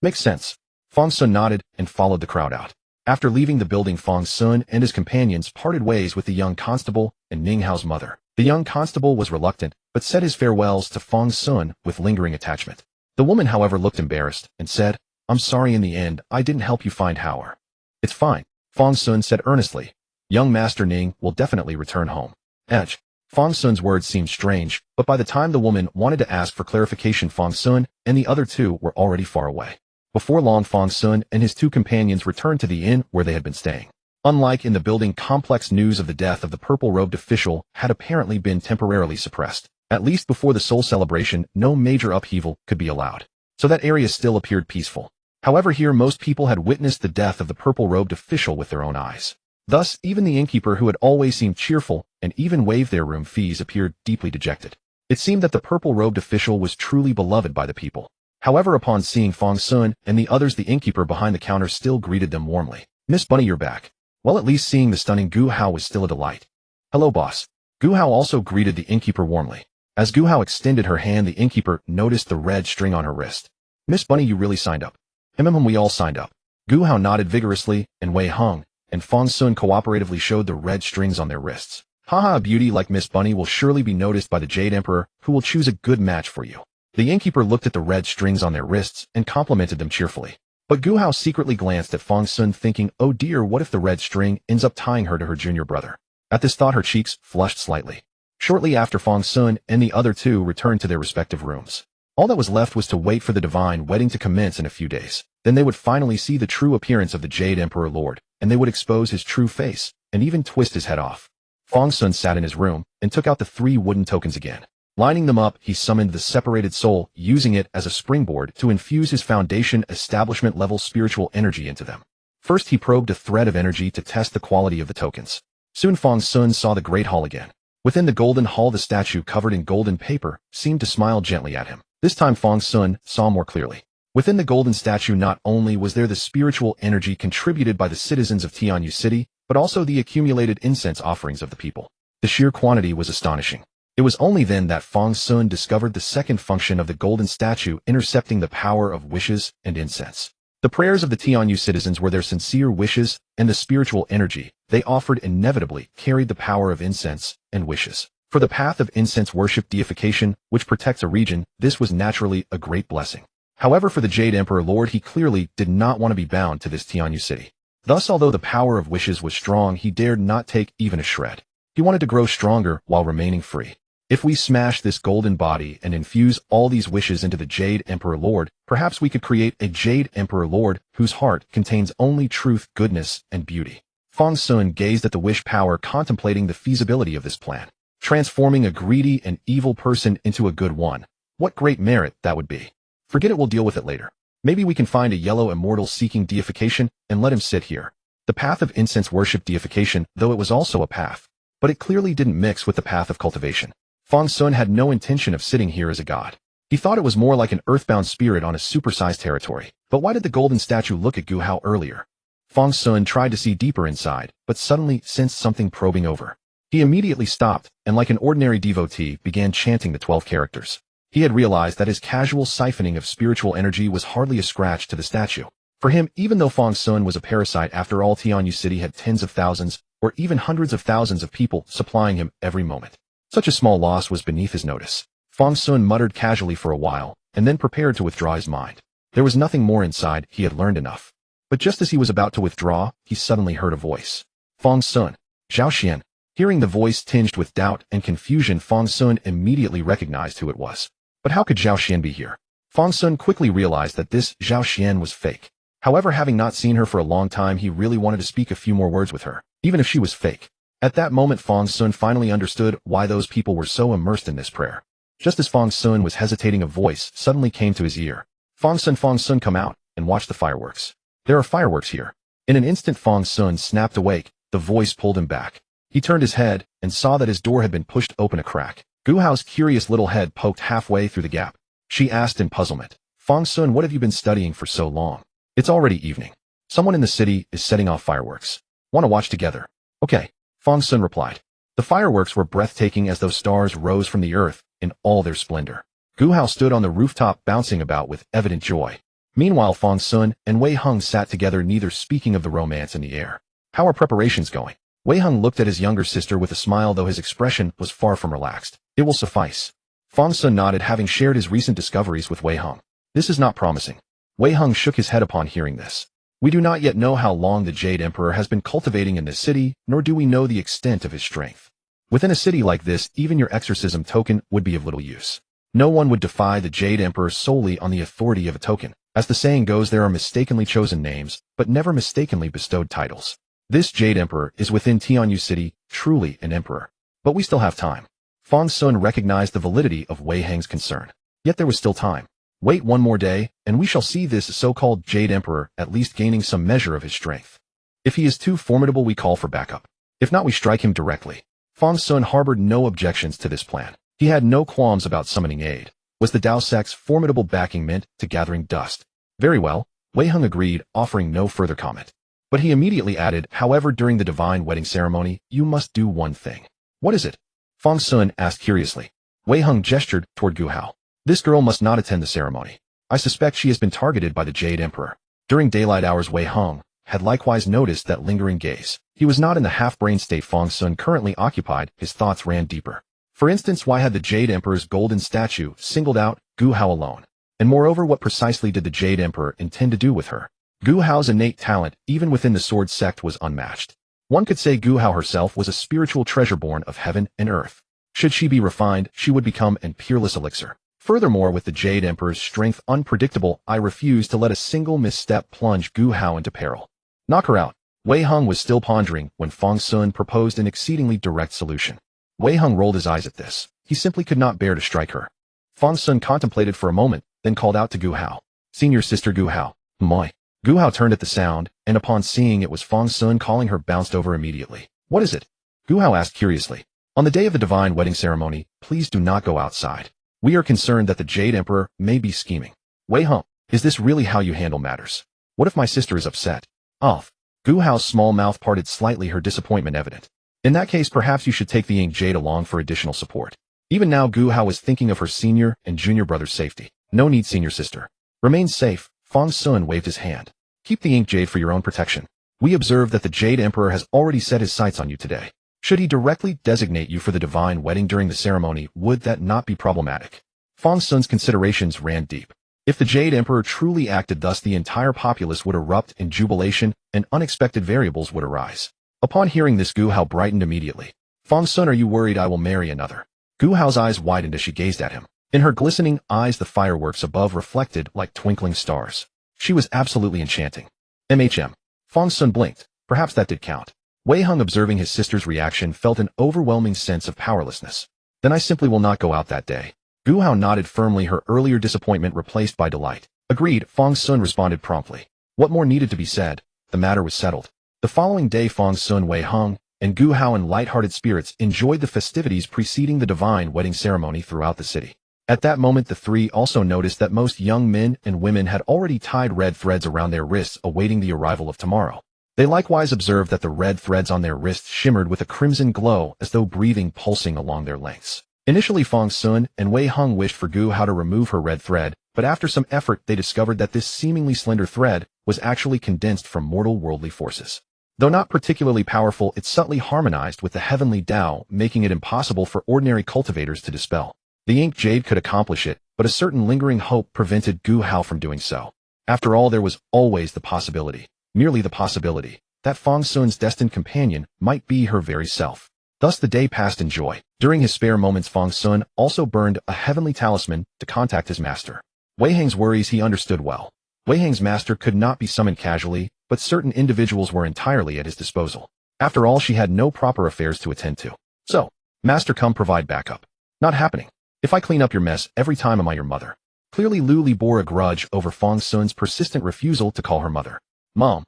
A: Makes sense. Fang Xun nodded and followed the crowd out. After leaving the building, Fang Xun and his companions parted ways with the young constable and Ning Hao's mother. The young constable was reluctant, but said his farewells to Fang Xun with lingering attachment. The woman, however, looked embarrassed and said, I'm sorry, in the end, I didn't help you find Hao. It's fine, Fang Xun said earnestly. Young Master Ning will definitely return home. Fang Xun's words seemed strange, but by the time the woman wanted to ask for clarification, Fang Xun and the other two were already far away. Before long, Fang Xun and his two companions returned to the inn where they had been staying. Unlike in the building complex, news of the death of the purple-robed official had apparently been temporarily suppressed. At least before the soul celebration, no major upheaval could be allowed. So that area still appeared peaceful. However, here most people had witnessed the death of the purple-robed official with their own eyes. Thus, even the innkeeper, who had always seemed cheerful and even waived their room fees, appeared deeply dejected. It seemed that the purple-robed official was truly beloved by the people. However, upon seeing Fang Xun and the others, the innkeeper behind the counter still greeted them warmly. Miss Bunny, you're back. Well, at least seeing the stunning Gu Hao was still a delight. Hello, boss. Gu Hao also greeted the innkeeper warmly. As Gu Hao extended her hand, the innkeeper noticed the red string on her wrist. Miss Bunny, you really signed up. We all signed up. Gu Hao nodded vigorously, and Wei Hung and Fang Xun cooperatively showed the red strings on their wrists. Haha, a beauty like Miss Bunny will surely be noticed by the Jade Emperor, who will choose a good match for you. The innkeeper looked at the red strings on their wrists and complimented them cheerfully. But Gu Hao secretly glanced at Fang Xun, thinking, oh dear, what if the red string ends up tying her to her junior brother? At this thought, her cheeks flushed slightly. Shortly after, Fang Xun and the other two returned to their respective rooms. All that was left was to wait for the divine wedding to commence in a few days. Then they would finally see the true appearance of the Jade Emperor Lord, and they would expose his true face, and even twist his head off. Fang Xun sat in his room and took out the 3 wooden tokens again. Lining them up, he summoned the separated soul, using it as a springboard to infuse his foundation establishment-level spiritual energy into them. First, he probed a thread of energy to test the quality of the tokens. Soon Fang Xun saw the Great Hall again. Within the Golden Hall, the statue covered in golden paper seemed to smile gently at him. This time Fang Xun saw more clearly. Within the golden statue, not only was there the spiritual energy contributed by the citizens of Tianyu City, but also the accumulated incense offerings of the people. The sheer quantity was astonishing. It was only then that Fang Xun discovered the second function of the golden statue, intercepting the power of wishes and incense. The prayers of the Tianyu citizens were their sincere wishes, and the spiritual energy they offered inevitably carried the power of incense and wishes. For the path of incense worship deification, which protects a region, this was naturally a great blessing. However, for the Jade Emperor Lord, he clearly did not want to be bound to this Tianyu city. Thus, although the power of wishes was strong, he dared not take even a shred. He wanted to grow stronger while remaining free. If we smash this golden body and infuse all these wishes into the Jade Emperor Lord, perhaps we could create a Jade Emperor Lord whose heart contains only truth, goodness, and beauty. Fang Xun gazed at the wish power, contemplating the feasibility of this plan. Transforming a greedy and evil person into a good one. What great merit that would be. Forget it, we'll deal with it later. Maybe we can find a yellow immortal seeking deification and let him sit here. The path of incense worship deification, though it was also a path, but it clearly didn't mix with the path of cultivation. Fang Xun had no intention of sitting here as a god. He thought it was more like an earthbound spirit on a supersized territory. But why did the golden statue look at Gu Hao earlier? Fang Xun tried to see deeper inside, but suddenly sensed something probing over. He immediately stopped, and like an ordinary devotee, began chanting the 12 characters. He had realized that his casual siphoning of spiritual energy was hardly a scratch to the statue. For him, even though Fang Xun was a parasite, after all, Tianyu City had tens of thousands, or even hundreds of thousands of people supplying him every moment. Such a small loss was beneath his notice. Fang Xun muttered casually for a while, and then prepared to withdraw his mind. There was nothing more inside, he had learned enough. But just as he was about to withdraw, he suddenly heard a voice. Fang Xun. Zhao Xian. Hearing the voice tinged with doubt and confusion, Fang Xun immediately recognized who it was. But how could Zhao Xian be here? Fang Xun quickly realized that this Zhao Xian was fake. However, having not seen her for a long time, he really wanted to speak a few more words with her, even if she was fake. At that moment, Fang Xun finally understood why those people were so immersed in this prayer. Just as Fang Xun was hesitating, a voice suddenly came to his ear. Fang Xun, come out and watch the fireworks. There are fireworks here. In an instant, Fang Xun snapped awake. The voice pulled him back. He turned his head and saw that his door had been pushed open a crack. Gu Hao's curious little head poked halfway through the gap. She asked in puzzlement, Fang Xun, what have you been studying for so long? It's already evening. Someone in the city is setting off fireworks. Want to watch together? Okay, Fang Xun replied. The fireworks were breathtaking as those stars rose from the earth in all their splendor. Gu Hao stood on the rooftop bouncing about with evident joy. Meanwhile, Fang Xun and Wei Heng sat together, neither speaking of the romance in the air. How are preparations going? Wei Heng looked at his younger sister with a smile, though his expression was far from relaxed. It will suffice. Fang Xun nodded, having shared his recent discoveries with Wei Heng. This is not promising. Wei Heng shook his head upon hearing this. We do not yet know how long the Jade Emperor has been cultivating in this city, nor do we know the extent of his strength. Within a city like this, even your exorcism token would be of little use. No one would defy the Jade Emperor solely on the authority of a token. As the saying goes, there are mistakenly chosen names, but never mistakenly bestowed titles. This Jade Emperor is within Tianyu City, truly an emperor. But we still have time. Fang Xun recognized the validity of Wei Heng's concern. Yet there was still time. Wait one more day, and we shall see this so-called Jade Emperor at least gaining some measure of his strength. If he is too formidable, we call for backup. If not, we strike him directly. Fang Xun harbored no objections to this plan. He had no qualms about summoning aid. Was the Dao Sect's formidable backing meant to gathering dust? Very well, Wei Heng agreed, offering no further comment. But he immediately added, however, during the divine wedding ceremony, you must do one thing. What is it? Fang Xun asked curiously. Wei Heng gestured toward Gu Hao. This girl must not attend the ceremony. I suspect she has been targeted by the Jade Emperor. During daylight hours, Wei Heng had likewise noticed that lingering gaze. He was not in the half-brain state Fang Xun currently occupied. His thoughts ran deeper. For instance, why had the Jade Emperor's golden statue singled out Gu Hao alone? And moreover, what precisely did the Jade Emperor intend to do with her? Gu Hao's innate talent, even within the Sword Sect, was unmatched. One could say Gu Hao herself was a spiritual treasure born of heaven and earth. Should she be refined, she would become an peerless elixir. Furthermore, with the Jade Emperor's strength unpredictable, I refuse to let a single misstep plunge Gu Hao into peril. Knock her out. Wei Heng was still pondering when Fang Xun proposed an exceedingly direct solution. Wei Heng rolled his eyes at this. He simply could not bear to strike her. Fang Xun contemplated for a moment, then called out to Gu Hao. Senior sister Gu Hao. Moi. Gu Hao turned at the sound, and upon seeing it was Fang Xun calling her, bounced over immediately. What is it? Gu Hao asked curiously. On the day of the divine wedding ceremony, please do not go outside. We are concerned that the Jade Emperor may be scheming. Wei Heng, is this really how you handle matters? What if my sister is upset? Gu Hao's small mouth parted slightly, her disappointment evident. In that case, perhaps you should take the Ink Jade along for additional support. Even now, Gu Hao was thinking of her senior and junior brother's safety. No need, senior sister. Remain safe. Fang Xun waved his hand. Keep the Ink Jade for your own protection. We observe that the Jade Emperor has already set his sights on you today. Should he directly designate you for the divine wedding during the ceremony, would that not be problematic? Fang Xun's considerations ran deep. If the Jade Emperor truly acted thus, the entire populace would erupt in jubilation, and unexpected variables would arise. Upon hearing this, Gu Hao brightened immediately. Fang Xun, are you worried I will marry another? Gu Hao's eyes widened as she gazed at him. In her glistening eyes, the fireworks above reflected like twinkling stars. She was absolutely enchanting. Fang Xun blinked. Perhaps that did count. Wei Heng, observing his sister's reaction, felt an overwhelming sense of powerlessness. Then I simply will not go out that day. Gu Hao nodded firmly, her earlier disappointment replaced by delight. Agreed, Fang Xun responded promptly. What more needed to be said? The matter was settled. The following day Fang Xun, Wei Heng, and Gu Hao in light-hearted spirits enjoyed the festivities preceding the divine wedding ceremony throughout the city. At that moment the three also noticed that most young men and women had already tied red threads around their wrists awaiting the arrival of tomorrow. They likewise observed that the red threads on their wrists shimmered with a crimson glow as though breathing pulsing along their lengths. Initially Fang Xun and Wei Heng wished for Gu Hao to remove her red thread, but after some effort they discovered that this seemingly slender thread was actually condensed from mortal worldly forces. Though not particularly powerful, it subtly harmonized with the heavenly Tao, making it impossible for ordinary cultivators to dispel. The ink jade could accomplish it, but a certain lingering hope prevented Gu Hao from doing so. After all, there was always the possibility, merely the possibility, that Fang Xun's destined companion might be her very self. Thus the day passed in joy. During his spare moments Fang Xun also burned a heavenly talisman to contact his master. Wei Heng's worries he understood well. Wei Heng's master could not be summoned casually, but certain individuals were entirely at his disposal. After all, she had no proper affairs to attend to. So, master, come provide backup. Not happening. If I clean up your mess every time, am I your mother? Clearly Lu Li bore a grudge over Fang Xun's persistent refusal to call her mother. Mom.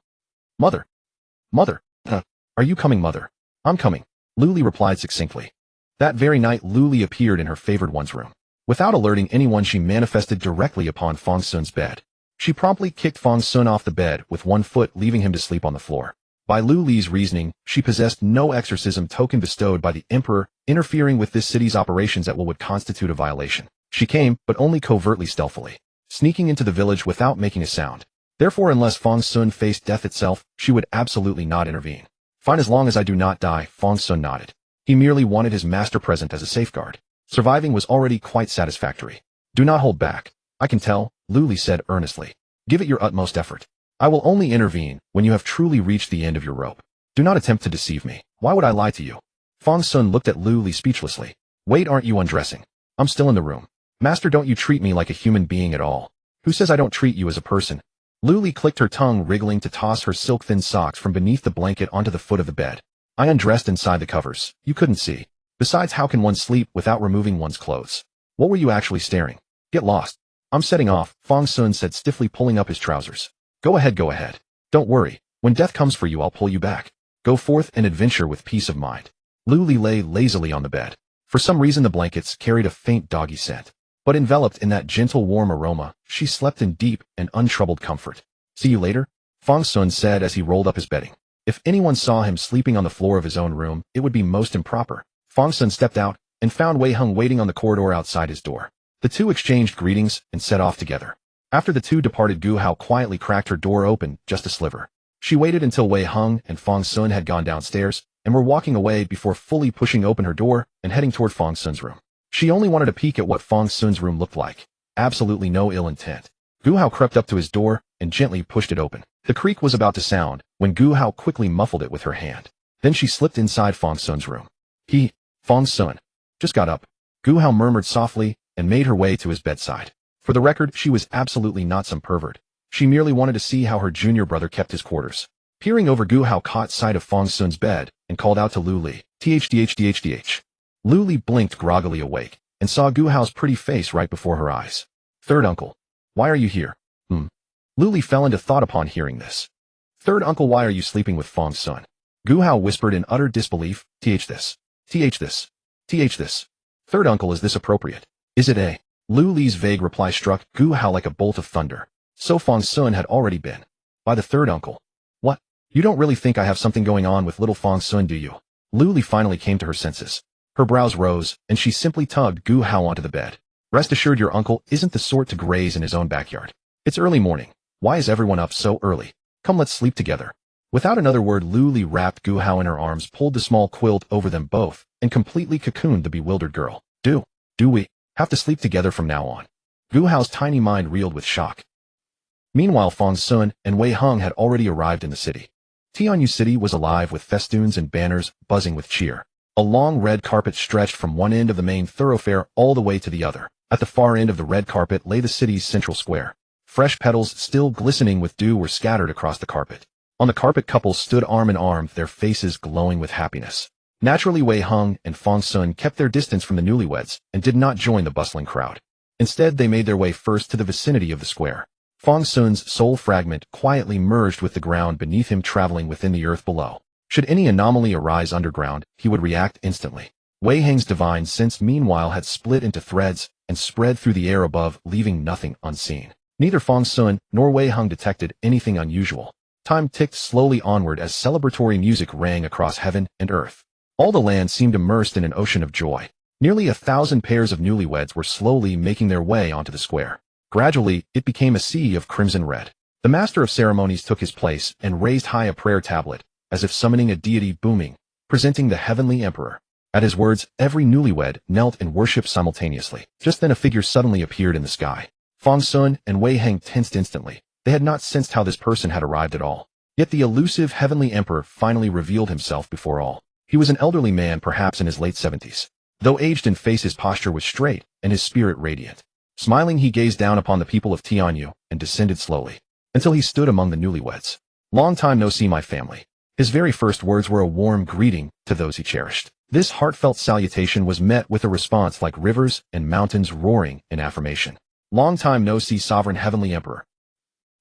A: Mother. Mother. Are you coming, mother? I'm coming. Lu Li replied succinctly. That very night Lu Li appeared in her favored one's room. Without alerting anyone she manifested directly upon Fang Xun's bed. She promptly kicked Fang Xun off the bed with one foot, leaving him to sleep on the floor. By Lu Li's reasoning, she possessed no exorcism token bestowed by the emperor, interfering with this city's operations at what would constitute a violation. She came, but only covertly, stealthily, sneaking into the village without making a sound. Therefore, unless Fang Xun faced death itself, she would absolutely not intervene. Fine, as long as I do not die, Fang Xun nodded. He merely wanted his master present as a safeguard. Surviving was already quite satisfactory. Do not hold back. I can tell, Lu Li said earnestly. Give it your utmost effort. I will only intervene when you have truly reached the end of your rope. Do not attempt to deceive me. Why would I lie to you? Fang Xun looked at Lu Li speechlessly. Wait, aren't you undressing? I'm still in the room. Master, don't you treat me like a human being at all. Who says I don't treat you as a person? Lu Li clicked her tongue, wriggling to toss her silk-thin socks from beneath the blanket onto the foot of the bed. I undressed inside the covers. You couldn't see. Besides, how can one sleep without removing one's clothes? What were you actually staring? Get lost. I'm setting off, Fang Xun said, stiffly pulling up his trousers. Go ahead, go ahead. Don't worry. When death comes for you, I'll pull you back. Go forth and adventure with peace of mind. Lu Li lay lazily on the bed. For some reason the blankets carried a faint doggy scent. But enveloped in that gentle warm aroma, she slept in deep and untroubled comfort. See you later, Fang Xun said as he rolled up his bedding. If anyone saw him sleeping on the floor of his own room, it would be most improper. Fang Xun stepped out and found Wei Heng waiting on the corridor outside his door. The two exchanged greetings and set off together. After the two departed, Gu Hao quietly cracked her door open just a sliver. She waited until Wei Heng and Fang Xun had gone downstairs and were walking away before fully pushing open her door and heading toward Fang Xun's room. She only wanted a peek at what Fang Xun's room looked like. Absolutely no ill intent. Gu Hao crept up to his door and gently pushed it open. The creak was about to sound when Gu Hao quickly muffled it with her hand. Then she slipped inside Fang Xun's room. Fang Xun, just got up. Gu Hao murmured softly and made her way to his bedside. For the record, she was absolutely not some pervert. She merely wanted to see how her junior brother kept his quarters. Peering over, Gu Hao caught sight of Fang Xun's bed and called out to Lu Li, "Thdhdhdh." Lu Li blinked groggily awake and saw Gu Hao's pretty face right before her eyes. Third uncle, why are you here? Lu Li fell into thought upon hearing this. Third uncle, why are you sleeping with Fang Xun? Gu Hao whispered in utter disbelief, "Th this. Th this. Th this. Third uncle, is this appropriate? Is it a?" Lu Li's vague reply struck Gu Hao like a bolt of thunder. So Fang Xun had already been. By the third uncle. What? You don't really think I have something going on with little Fang Xun, do you? Lu Li finally came to her senses. Her brows rose, and she simply tugged Gu Hao onto the bed. Rest assured, your uncle isn't the sort to graze in his own backyard. It's early morning. Why is everyone up so early? Come, let's sleep together. Without another word, Lu Li wrapped Gu Hao in her arms, pulled the small quilt over them both, and completely cocooned the bewildered girl. Do we have to sleep together from now on? Gu Hao's tiny mind reeled with shock. Meanwhile, Fang Xun and Wei Heng had already arrived in the city. Tianyu City was alive with festoons and banners buzzing with cheer. A long red carpet stretched from one end of the main thoroughfare all the way to the other. At the far end of the red carpet lay the city's central square. Fresh petals, still glistening with dew, were scattered across the carpet. On the carpet, couples stood arm in arm, their faces glowing with happiness. Naturally, Wei Heng and Fang Xun kept their distance from the newlyweds and did not join the bustling crowd. Instead, they made their way first to the vicinity of the square. Fang Xun's soul fragment quietly merged with the ground beneath him, traveling within the earth below. Should any anomaly arise underground, he would react instantly. Wei Heng's divine sense meanwhile had split into threads and spread through the air above, leaving nothing unseen. Neither Fang Xun nor Wei Heng detected anything unusual. Time ticked slowly onward as celebratory music rang across heaven and earth. All the land seemed immersed in an ocean of joy. Nearly 1,000 pairs of newlyweds were slowly making their way onto the square. Gradually, it became a sea of crimson red. The master of ceremonies took his place and raised high a prayer tablet, as if summoning a deity, booming, presenting the heavenly emperor. At his words, every newlywed knelt and worshipped simultaneously. Just then a figure suddenly appeared in the sky. Fang Xun and Wei Heng tensed instantly. They had not sensed how this person had arrived at all. Yet the elusive heavenly emperor finally revealed himself before all. He was an elderly man, perhaps in his late 70s. Though aged in face, his posture was straight and his spirit radiant. Smiling, he gazed down upon the people of Tianyu and descended slowly, until he stood among the newlyweds. "Long time no see, my family." His very first words were a warm greeting to those he cherished. This heartfelt salutation was met with a response like rivers and mountains roaring in affirmation. "Long time no see, sovereign heavenly emperor."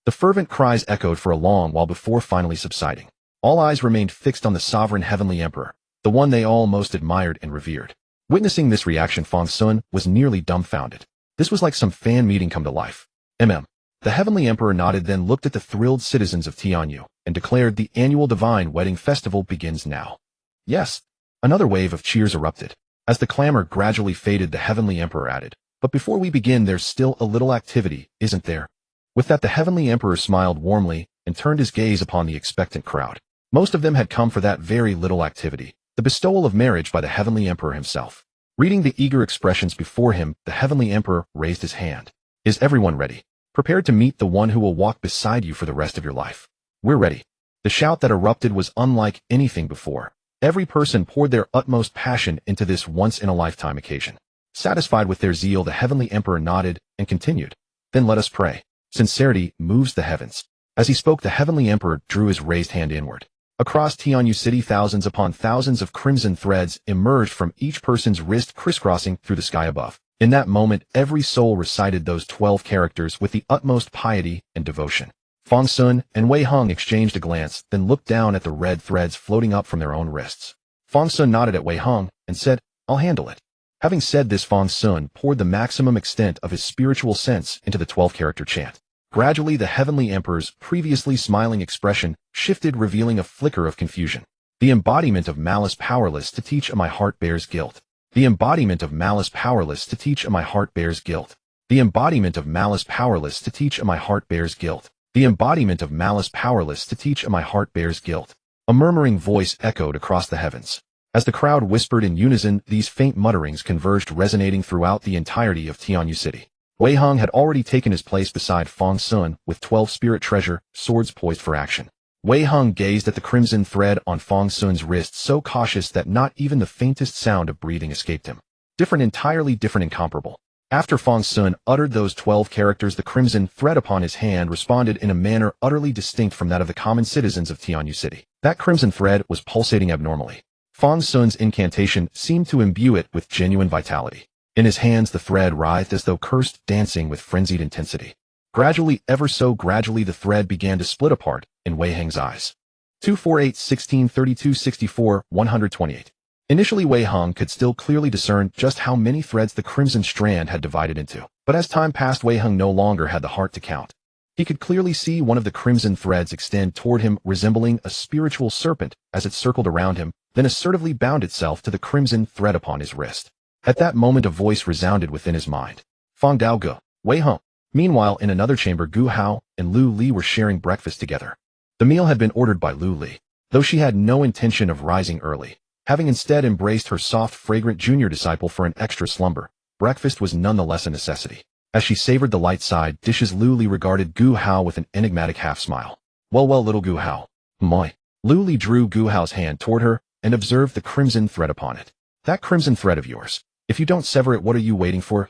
A: The fervent cries echoed for a long while before finally subsiding. All eyes remained fixed on the sovereign heavenly emperor, the one they all most admired and revered. Witnessing this reaction, Fang Xun was nearly dumbfounded. This was like some fan meeting come to life. The heavenly emperor nodded, then looked at the thrilled citizens of Tianyu and declared, "The annual divine wedding festival begins now." Yes. Another wave of cheers erupted. As the clamor gradually faded, the heavenly emperor added, "But before we begin, there's still a little activity, isn't there?" With that, the heavenly emperor smiled warmly and turned his gaze upon the expectant crowd. Most of them had come for that very little activity, the bestowal of marriage by the heavenly emperor himself. Reading the eager expressions before him, the heavenly emperor raised his hand. "Is everyone ready? Prepared to meet the one who will walk beside you for the rest of your life?" "We're ready." The shout that erupted was unlike anything before. Every person poured their utmost passion into this once-in-a-lifetime occasion. Satisfied with their zeal, the heavenly emperor nodded and continued, "Then let us pray. Sincerity moves the heavens." As he spoke, the heavenly emperor drew his raised hand inward. Across Tianyu City, thousands upon thousands of crimson threads emerged from each person's wrist, crisscrossing through the sky above. In that moment, every soul recited those 12 characters with the utmost piety and devotion. Fang Xun and Wei Heng exchanged a glance, then looked down at the red threads floating up from their own wrists. Fang Xun nodded at Wei Heng and said, "I'll handle it." Having said this, Fang Xun poured the maximum extent of his spiritual sense into the 12-character chant. Gradually, the heavenly emperor's previously smiling expression shifted, revealing a flicker of confusion. "The embodiment of malice powerless to teach, my heart bears guilt. The embodiment of malice powerless to teach, my heart bears guilt. The embodiment of malice powerless to teach, my heart bears guilt. The embodiment of malice powerless to teach, my heart bears guilt." A murmuring voice echoed across the heavens. As the crowd whispered in unison, these faint mutterings converged, resonating throughout the entirety of Tianyu City. Wei Heng had already taken his place beside Fang Xun with 12 spirit treasure swords poised for action. Wei Heng gazed at the crimson thread on Fang Xun's wrist, so cautious that not even the faintest sound of breathing escaped him. Different, entirely different, incomparable. After Fang Xun uttered those 12 characters, the crimson thread upon his hand responded in a manner utterly distinct from that of the common citizens of Tianyu City. That crimson thread was pulsating abnormally. Fang Xun's incantation seemed to imbue it with genuine vitality. In his hands, the thread writhed as though cursed, dancing with frenzied intensity. Gradually, ever so gradually, the thread began to split apart in Wei Heng's eyes. 248, 16, 32, 64, 128. Initially, Wei Heng could still clearly discern just how many threads the crimson strand had divided into. But as time passed, Wei Heng no longer had the heart to count. He could clearly see one of the crimson threads extend toward him, resembling a spiritual serpent as it circled around him, then assertively bound itself to the crimson thread upon his wrist. At that moment, a voice resounded within his mind. "Fang Dao Ge, Wei Heng." Meanwhile, in another chamber, Gu Hao and Lu Li were sharing breakfast together. The meal had been ordered by Lu Li, though she had no intention of rising early. Having instead embraced her soft, fragrant junior disciple for an extra slumber, breakfast was nonetheless a necessity. As she savored the light side dishes, Lu Li regarded Gu Hao with an enigmatic half-smile. Well, little Gu Hao. Moi. Lu Li drew Gu Hao's hand toward her and observed the crimson thread upon it. "That crimson thread of yours. If you don't sever it, what are you waiting for?"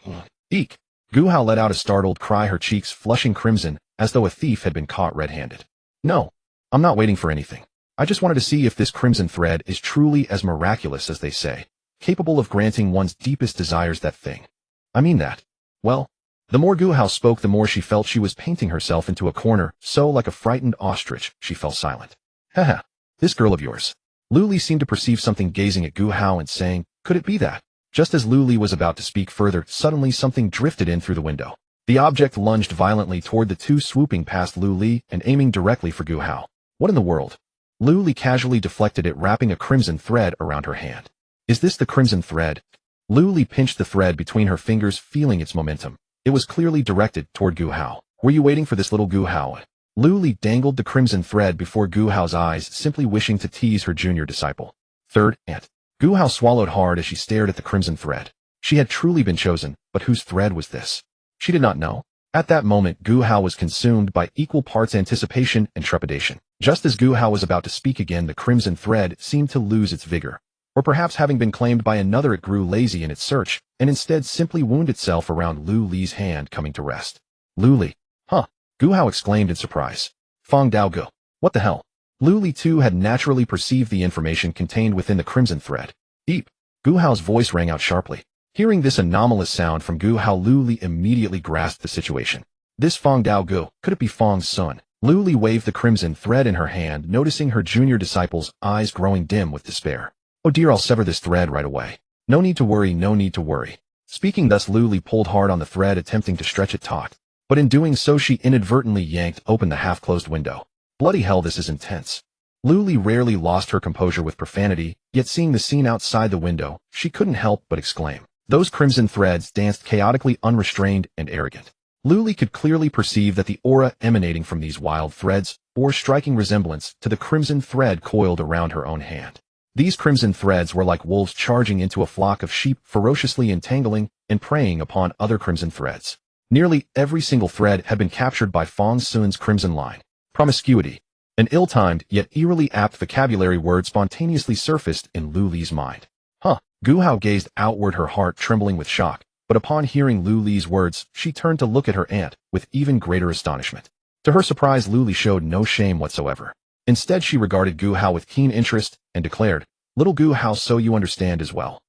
A: "Eek!" Gu Hao let out a startled cry, her cheeks flushing crimson, as though a thief had been caught red-handed. "No, I'm not waiting for anything. I just wanted to see if this crimson thread is truly as miraculous as they say, capable of granting one's deepest desires. That thing. I mean that. Well, The more Gu Hao spoke, the more she felt she was painting herself into a corner, so like a frightened ostrich, she fell silent. Haha, this girl of yours. Lu Li seemed to perceive something gazing at Gu Hao and saying, could it be that? Just as Lu Li was about to speak further, suddenly something drifted in through the window. The object lunged violently toward the two, swooping past Lu Li and aiming directly for Gu Hao. What in the world? Lu Li casually deflected it, wrapping a crimson thread around her hand. Is this the crimson thread? Lu Li pinched the thread between her fingers, feeling its momentum. It was clearly directed toward Gu Hao. Were you waiting for this, little Gu Hao? Lu Li dangled the crimson thread before Gu Hao's eyes, simply wishing to tease her junior disciple. Third ant. Gu Hao swallowed hard as she stared at the crimson thread. She had truly been chosen, but whose thread was this? She did not know. At that moment, Gu Hao was consumed by equal parts anticipation and trepidation. Just as Gu Hao was about to speak again, the crimson thread seemed to lose its vigor. Or perhaps having been claimed by another, it grew lazy in its search, and instead simply wound itself around Lu Li's hand, coming to rest. Lu Li. Huh. Gu Hao exclaimed in surprise. Fang Dao Ge. What the hell? Lu Li too had naturally perceived the information contained within the crimson thread. Deep. Gu Hao's voice rang out sharply. Hearing this anomalous sound from Gu Hao, Lu Li immediately grasped the situation. This Fang Dao Ge, could it be Fang Xun? Lu Li waved the crimson thread in her hand, noticing her junior disciple's eyes growing dim with despair. Oh dear, I'll sever this thread right away. No need to worry, no need to worry. Speaking thus, Lu Li pulled hard on the thread, attempting to stretch it taut. But in doing so, she inadvertently yanked open the half-closed window. Bloody hell, this is intense. Lu Li rarely lost her composure with profanity, yet seeing the scene outside the window, she couldn't help but exclaim. Those crimson threads danced chaotically, unrestrained and arrogant. Lu Li could clearly perceive that the aura emanating from these wild threads bore striking resemblance to the crimson thread coiled around her own hand. These crimson threads were like wolves charging into a flock of sheep, ferociously entangling and preying upon other crimson threads. Nearly every single thread had been captured by Fang Xun's crimson line. Promiscuity. An ill-timed yet eerily apt vocabulary word spontaneously surfaced in Lu Li's mind. Huh. Gu Hao gazed outward, her heart trembling with shock, but upon hearing Lu Li's words, she turned to look at her aunt with even greater astonishment. To her surprise, Lu Li showed no shame whatsoever. Instead, she regarded Gu Hao with keen interest and declared, "Little Gu Hao, so you understand as well."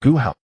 A: Gu Hao.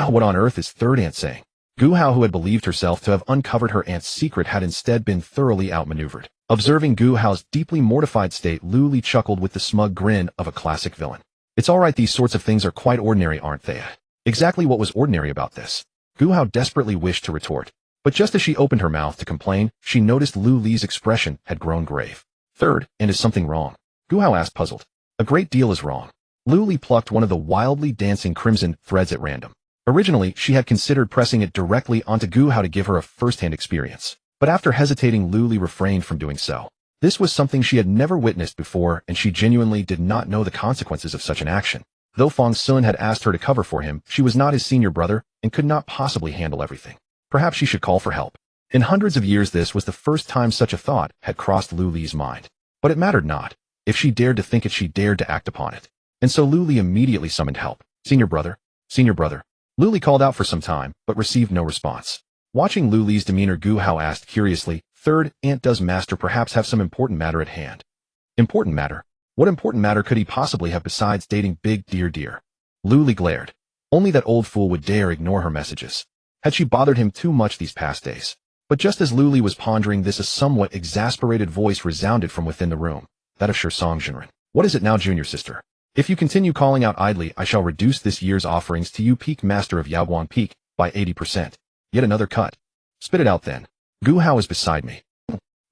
A: What on earth is third aunt saying? Gu Hao, who had believed herself to have uncovered her aunt's secret, had instead been thoroughly outmaneuvered. Observing Gu Hao's deeply mortified state, Lu Li chuckled with the smug grin of a classic villain. It's alright, these sorts of things are quite ordinary, aren't they? Exactly what was ordinary about this? Gu Hao desperately wished to retort. But just as she opened her mouth to complain, she noticed Lu Li's expression had grown grave. Third, and is something wrong? Gu Hao asked, puzzled. A great deal is wrong. Lu Li plucked one of the wildly dancing crimson threads at random. Originally, she had considered pressing it directly onto Gu Hao to give her a first-hand experience. But after hesitating, Lu Li refrained from doing so. This was something she had never witnessed before, and she genuinely did not know the consequences of such an action. Though Fang Xun had asked her to cover for him, she was not his senior brother and could not possibly handle everything. Perhaps she should call for help. In hundreds of years, this was the first time such a thought had crossed Lu Li's mind. But it mattered not. If she dared to think it, she dared to act upon it. And so Lu Li immediately summoned help. Senior brother. Senior brother. Lu Li called out for some time, but received no response. Watching Lu Li's demeanor, Gu Hao asked curiously, Third aunt, does master perhaps have some important matter at hand? Important matter? What important matter could he possibly have besides dating big dear? Lu Li glared. Only that old fool would dare ignore her messages. Had she bothered him too much these past days? But just as Lu Li was pondering this, a somewhat exasperated voice resounded from within the room. That of Fang Xun. What is it now, junior sister? If you continue calling out idly, I shall reduce this year's offerings to you, Peak Master of Yaoguang Peak, by 80%. Yet another cut. Spit it out then. Gu Hao is beside me.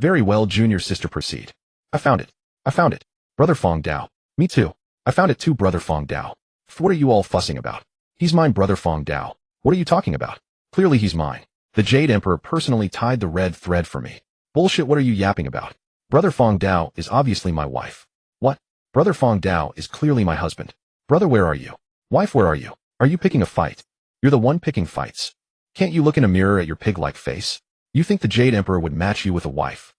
A: Very well, junior sister, proceed. I found it. I found it. Brother Fang Dao. Me too. I found it too, brother Fang Dao. What are you all fussing about? He's mine, brother Fang Dao. What are you talking about? Clearly he's mine. The Jade Emperor personally tied the red thread for me. Bullshit, what are you yapping about? Brother Fang Dao is obviously my wife. What? Brother Fang Dao is clearly my husband. Brother, where are you? Wife, where are you? Are you picking a fight? You're the one picking fights. Can't you look in a mirror at your pig-like face? You think the Jade Emperor would match you with a wife?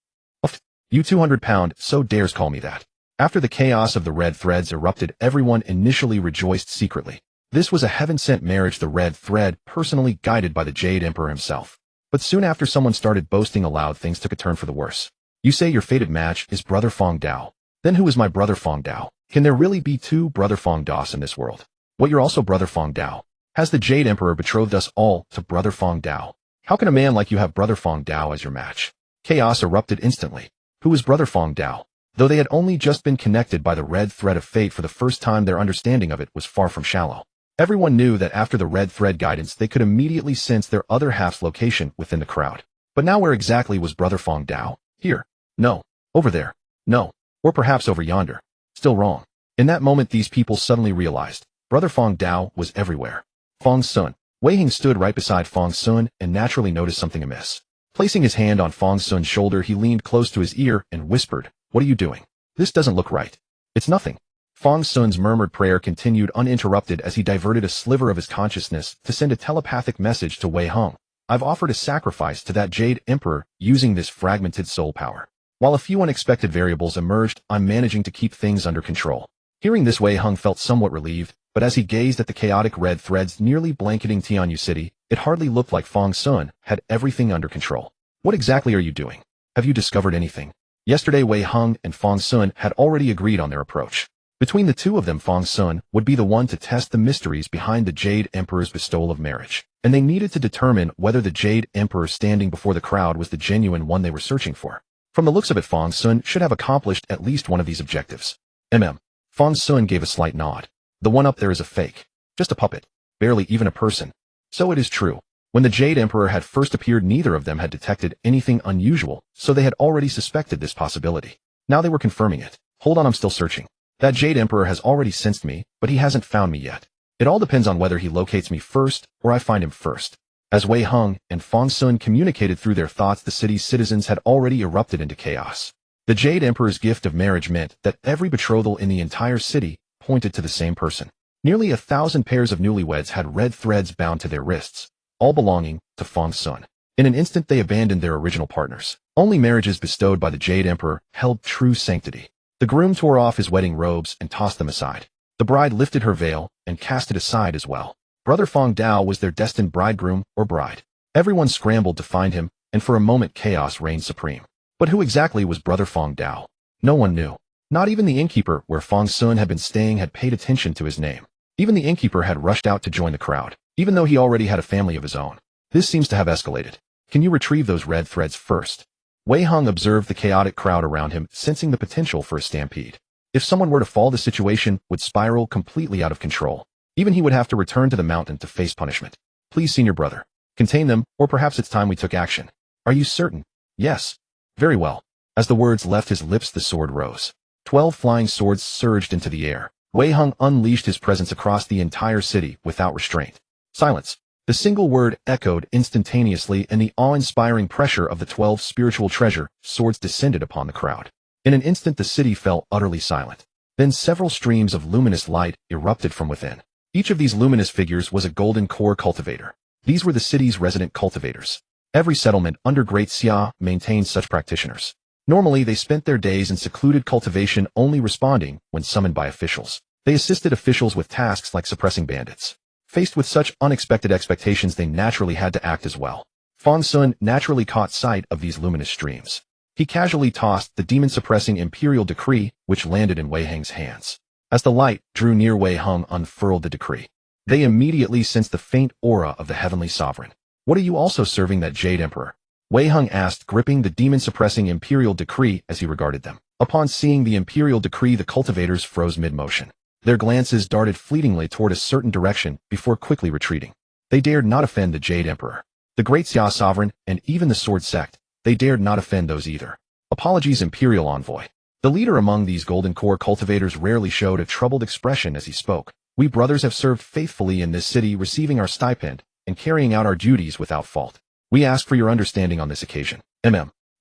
A: You 200-pound, so dares call me that. After the chaos of the red threads erupted, everyone initially rejoiced secretly. This was a heaven-sent marriage, the red thread, personally guided by the Jade Emperor himself. But soon after, someone started boasting aloud, things took a turn for the worse. You say your fated match is brother Fang Dao. Then who is my brother Fang Dao? Can there really be two brother Fang Daos in this world? What, you're also brother Fang Dao? Has the Jade Emperor betrothed us all to brother Fang Dao? How can a man like you have Brother Fang Dao as your match? Chaos erupted instantly. Who was Brother Fang Dao? Though they had only just been connected by the red thread of fate for the first time, their understanding of it was far from shallow. Everyone knew that after the red thread guidance, they could immediately sense their other half's location within the crowd. But now where exactly was Brother Fang Dao? Here. No. Over there. No. Or perhaps over yonder. Still wrong. In that moment, these people suddenly realized Brother Fang Dao was everywhere. Fang Xun. Wei Hing stood right beside Fang Xun and naturally noticed something amiss. Placing his hand on Fang Xun's shoulder, he leaned close to his ear and whispered, "What are you doing? This doesn't look right." "It's nothing." Fang Xun's murmured prayer continued uninterrupted as he diverted a sliver of his consciousness to send a telepathic message to Wei Hong. "I've offered a sacrifice to that Jade Emperor using this fragmented soul power. While a few unexpected variables emerged, I'm managing to keep things under control." Hearing this, Wei Hong felt somewhat relieved, but as he gazed at the chaotic red threads nearly blanketing Tianyu City, it hardly looked like Fang Xun had everything under control. "What exactly are you doing? Have you discovered anything?" Yesterday, Wei Hong and Fang Xun had already agreed on their approach. Between the two of them, Fang Xun would be the one to test the mysteries behind the Jade Emperor's bestowal of marriage, and they needed to determine whether the Jade Emperor standing before the crowd was the genuine one they were searching for. From the looks of it, Fang Xun should have accomplished at least one of these objectives. Fang Xun gave a slight nod. "The one up there is a fake. Just a puppet. Barely even a person." So it is true. When the Jade Emperor had first appeared, neither of them had detected anything unusual, so they had already suspected this possibility. Now they were confirming it. "Hold on, I'm still searching. That Jade Emperor has already sensed me, but he hasn't found me yet. It all depends on whether he locates me first or I find him first." As Wei Hong and Fang Xun communicated through their thoughts, the city's citizens had already erupted into chaos. The Jade Emperor's gift of marriage meant that every betrothal in the entire city pointed to the same person. Nearly 1,000 pairs of newlyweds had red threads bound to their wrists, all belonging to Fang Xun. In an instant, they abandoned their original partners. Only marriages bestowed by the Jade Emperor held true sanctity. The groom tore off his wedding robes and tossed them aside. The bride lifted her veil and cast it aside as well. Brother Fang Dao was their destined bridegroom or bride. Everyone scrambled to find him, and for a moment chaos reigned supreme. But who exactly was Brother Fang Dao? No one knew. Not even the innkeeper where Fang Xun had been staying had paid attention to his name. Even the innkeeper had rushed out to join the crowd, even though he already had a family of his own. This seems to have escalated. Can you retrieve those red threads first? Wei Hong observed the chaotic crowd around him, sensing the potential for a stampede. If someone were to fall, the situation would spiral completely out of control. Even he would have to return to the mountain to face punishment. "Please, senior brother. Contain them, or perhaps it's time we took action." "Are you certain?" "Yes." "Very well." As the words left his lips, the sword rose. 12 flying swords surged into the air. Wei Hong unleashed his presence across the entire city without restraint. "Silence." The single word echoed instantaneously, and the awe-inspiring pressure of the 12 spiritual treasure swords descended upon the crowd. In an instant, the city fell utterly silent. Then several streams of luminous light erupted from within. Each of these luminous figures was a golden core cultivator. These were the city's resident cultivators. Every settlement under Great Xia maintained such practitioners. Normally, they spent their days in secluded cultivation, only responding when summoned by officials. They assisted officials with tasks like suppressing bandits. Faced with such unexpected expectations, they naturally had to act as well. Fang Xun naturally caught sight of these luminous streams. He casually tossed the demon-suppressing imperial decree, which landed in Wei Hong's hands. As the light drew near, Wei Hong unfurled the decree. They immediately sensed the faint aura of the heavenly sovereign. "What are you also serving that Jade Emperor?" Wei Hong asked, gripping the demon-suppressing imperial decree as he regarded them. Upon seeing the imperial decree, the cultivators froze mid-motion. Their glances darted fleetingly toward a certain direction before quickly retreating. They dared not offend the Jade Emperor, the Great Xia Sovereign, and even the Sword Sect. They dared not offend those either. "Apologies, Imperial Envoy." The leader among these Golden Core cultivators rarely showed a troubled expression as he spoke. "We brothers have served faithfully in this city, receiving our stipend and carrying out our duties without fault. We ask for your understanding on this occasion."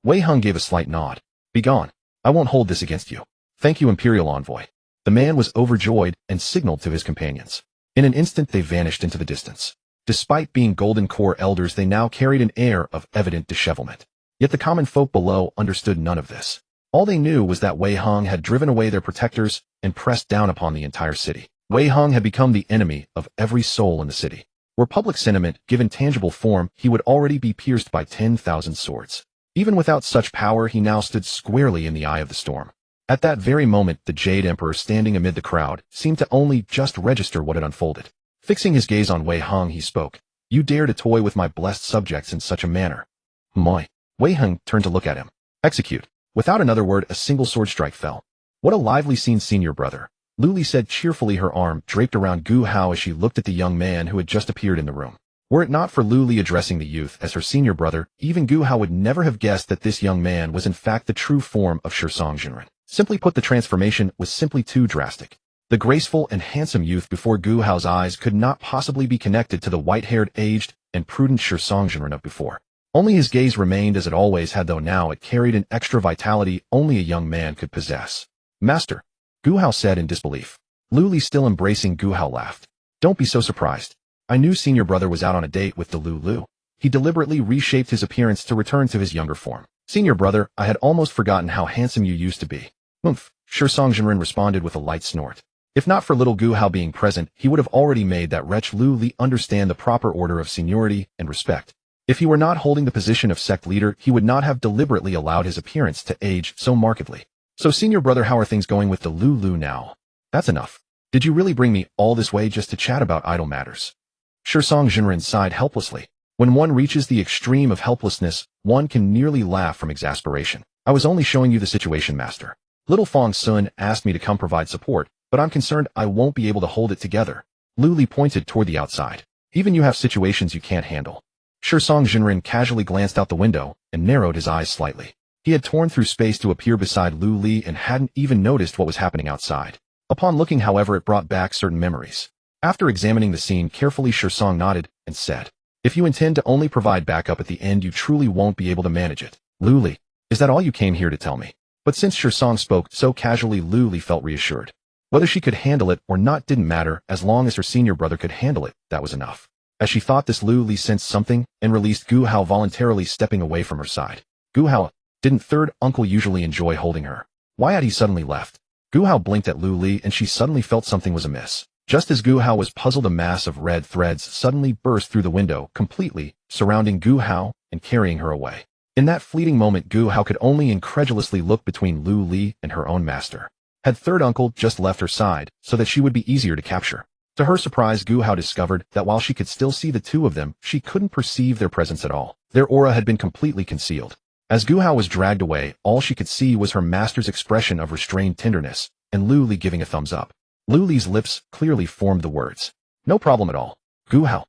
A: Wei Hong gave a slight nod. "Begone. I won't hold this against you." "Thank you, Imperial Envoy." The man was overjoyed and signaled to his companions. In an instant, they vanished into the distance. Despite being Golden Core elders, they now carried an air of evident dishevelment. Yet the common folk below understood none of this. All they knew was that Wei Hong had driven away their protectors and pressed down upon the entire city. Wei Hong had become the enemy of every soul in the city. Were public sentiment given tangible form, he would already be pierced by 10,000 swords. Even without such power, he now stood squarely in the eye of the storm. At that very moment, the Jade Emperor standing amid the crowd seemed to only just register what had unfolded. Fixing his gaze on Wei Hong, he spoke. You dare to toy with my blessed subjects in such a manner. Moi. Wei Heng turned to look at him. Execute. Without another word, a single sword strike fell. What a lively scene, senior brother. Lu Li said cheerfully, her arm draped around Gu Hao as she looked at the young man who had just appeared in the room. Were it not for Lu Li addressing the youth as her senior brother, even Gu Hao would never have guessed that this young man was in fact the true form of Fang Xun. Simply put, the transformation was simply too drastic. The graceful and handsome youth before Gu Hao's eyes could not possibly be connected to the white-haired, aged, and prudent Fang Xun of before. Only his gaze remained as it always had, though now it carried an extra vitality only a young man could possess. Master, Gu Hao said in disbelief. Lu Li, still embracing Gu Hao, laughed. Don't be so surprised. I knew senior brother was out on a date with the Lu. He deliberately reshaped his appearance to return to his younger form. Senior brother, I had almost forgotten how handsome you used to be. Oomph, Fang Xun responded with a light snort. If not for little Gu Hao being present, he would have already made that wretch Lu Li understand the proper order of seniority and respect. If he were not holding the position of sect leader, he would not have deliberately allowed his appearance to age so markedly. So senior brother, how are things going with the Lu now? That's enough. Did you really bring me all this way just to chat about idle matters? Fang Xun sighed helplessly. When one reaches the extreme of helplessness, one can nearly laugh from exasperation. I was only showing you the situation, master. Little Fang Xun asked me to come provide support, but I'm concerned I won't be able to hold it together. Lu Li pointed toward the outside. Even you have situations you can't handle. Fang Xun casually glanced out the window and narrowed his eyes slightly. He had torn through space to appear beside Lu Li and hadn't even noticed what was happening outside. Upon looking, however, it brought back certain memories. After examining the scene carefully, Fang nodded and said, if you intend to only provide backup at the end, you truly won't be able to manage it. Lu Li, is that all you came here to tell me? But since Fang spoke so casually, Lu Li felt reassured. Whether she could handle it or not didn't matter, as long as her senior brother could handle it, that was enough. As she thought this, Lu Li sensed something and released Gu Hao, voluntarily stepping away from her side. Gu Hao, didn't third uncle usually enjoy holding her? Why had he suddenly left? Gu Hao blinked at Lu Li and she suddenly felt something was amiss. Just as Gu Hao was puzzled, a mass of red threads suddenly burst through the window, completely surrounding Gu Hao and carrying her away. In that fleeting moment, Gu Hao could only incredulously look between Lu Li and her own master. Had third uncle just left her side so that she would be easier to capture? To her surprise, Gu Hao discovered that while she could still see the two of them, she couldn't perceive their presence at all. Their aura had been completely concealed. As Gu Hao was dragged away, all she could see was her master's expression of restrained tenderness, and Lu Li giving a thumbs up. Lu Li's lips clearly formed the words, no problem at all. Gu Hao.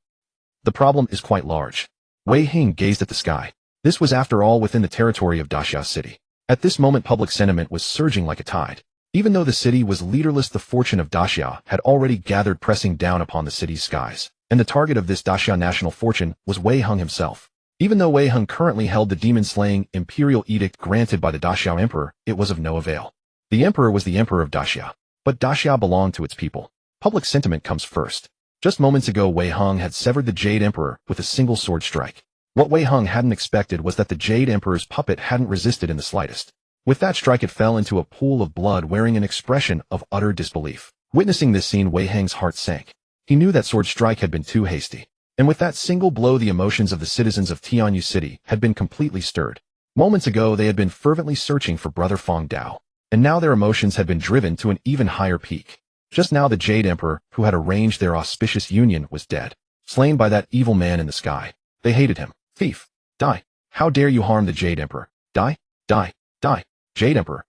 A: The problem is quite large. Wei Heng gazed at the sky. This was after all within the territory of Daxia City. At this moment, public sentiment was surging like a tide. Even though the city was leaderless, the fortune of Daxia had already gathered, pressing down upon the city's skies, and the target of this Daxia national fortune was Wei Heng himself. Even though Wei Heng currently held the demon-slaying imperial edict granted by the Daxia emperor, it was of no avail. The emperor was the emperor of Daxia, but Daxia belonged to its people. Public sentiment comes first. Just moments ago, Wei Heng had severed the Jade Emperor with a single sword strike. What Wei Heng hadn't expected was that the Jade Emperor's puppet hadn't resisted in the slightest. With that strike, it fell into a pool of blood, wearing an expression of utter disbelief. Witnessing this scene, Wei Heng's heart sank. He knew that sword strike had been too hasty. And with that single blow, the emotions of the citizens of Tianyu City had been completely stirred. Moments ago, they had been fervently searching for Brother Fang Dao, and now their emotions had been driven to an even higher peak. Just now, the Jade Emperor, who had arranged their auspicious union, was dead, slain by that evil man in the sky. They hated him. Thief! Die! How dare you harm the Jade Emperor? Die! Die! Die! Jade Emperor!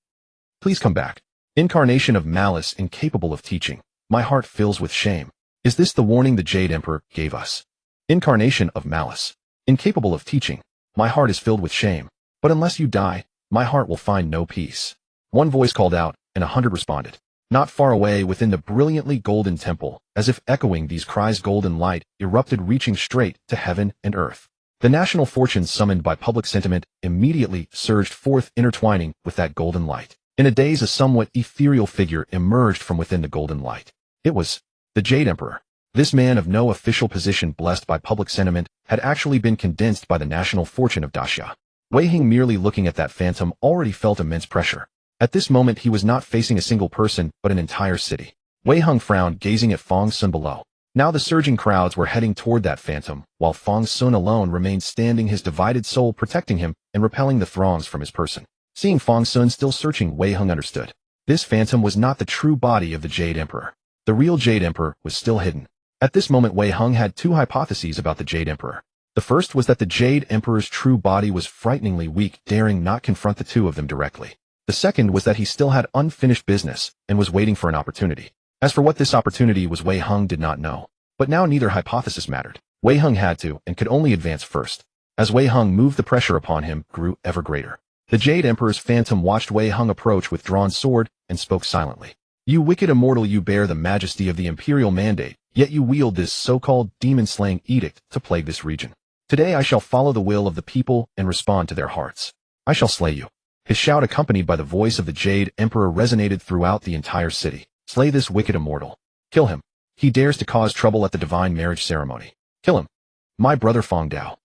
A: Please come back. Incarnation of malice, incapable of teaching. My heart fills with shame. Is this the warning the Jade Emperor gave us? Incarnation of malice. Incapable of teaching. My heart is filled with shame. But unless you die, my heart will find no peace. One voice called out, and 100 responded. Not far away, within the brilliantly golden temple, as if echoing these cries, golden light erupted, reaching straight to heaven and earth. The national fortune summoned by public sentiment immediately surged forth, intertwining with that golden light. In a daze, a somewhat ethereal figure emerged from within the golden light. It was the Jade Emperor. This man of no official position, blessed by public sentiment, had actually been condensed by the national fortune of Daxia. Wei Heng, merely looking at that phantom, already felt immense pressure. At this moment, he was not facing a single person, but an entire city. Wei Heng frowned, gazing at Fang Xun below. Now the surging crowds were heading toward that phantom, while Fang Xun alone remained standing, his divided soul protecting him and repelling the throngs from his person. Seeing Fang Xun still searching, Wei Heng understood. This phantom was not the true body of the Jade Emperor. The real Jade Emperor was still hidden. At this moment Wei Hung had two hypotheses about the Jade Emperor. The first was that the Jade Emperor's true body was frighteningly weak, daring not confront the two of them directly. The second was that he still had unfinished business and was waiting for an opportunity. As for what this opportunity was, Wei Hung did not know. But now neither hypothesis mattered. Wei Hung had to and could only advance first. As Wei Hung moved, the pressure upon him grew ever greater. The Jade Emperor's phantom watched Wei Hung approach with drawn sword and spoke silently. "You wicked immortal, you bear the majesty of the imperial mandate, yet you wield this so-called demon-slaying edict to plague this region. Today I shall follow the will of the people and respond to their hearts. I shall slay you." His shout, accompanied by the voice of the Jade Emperor, resonated throughout the entire city. "Slay this wicked immortal. Kill him. He dares to cause trouble at the divine marriage ceremony. Kill him. My brother Fang Dao."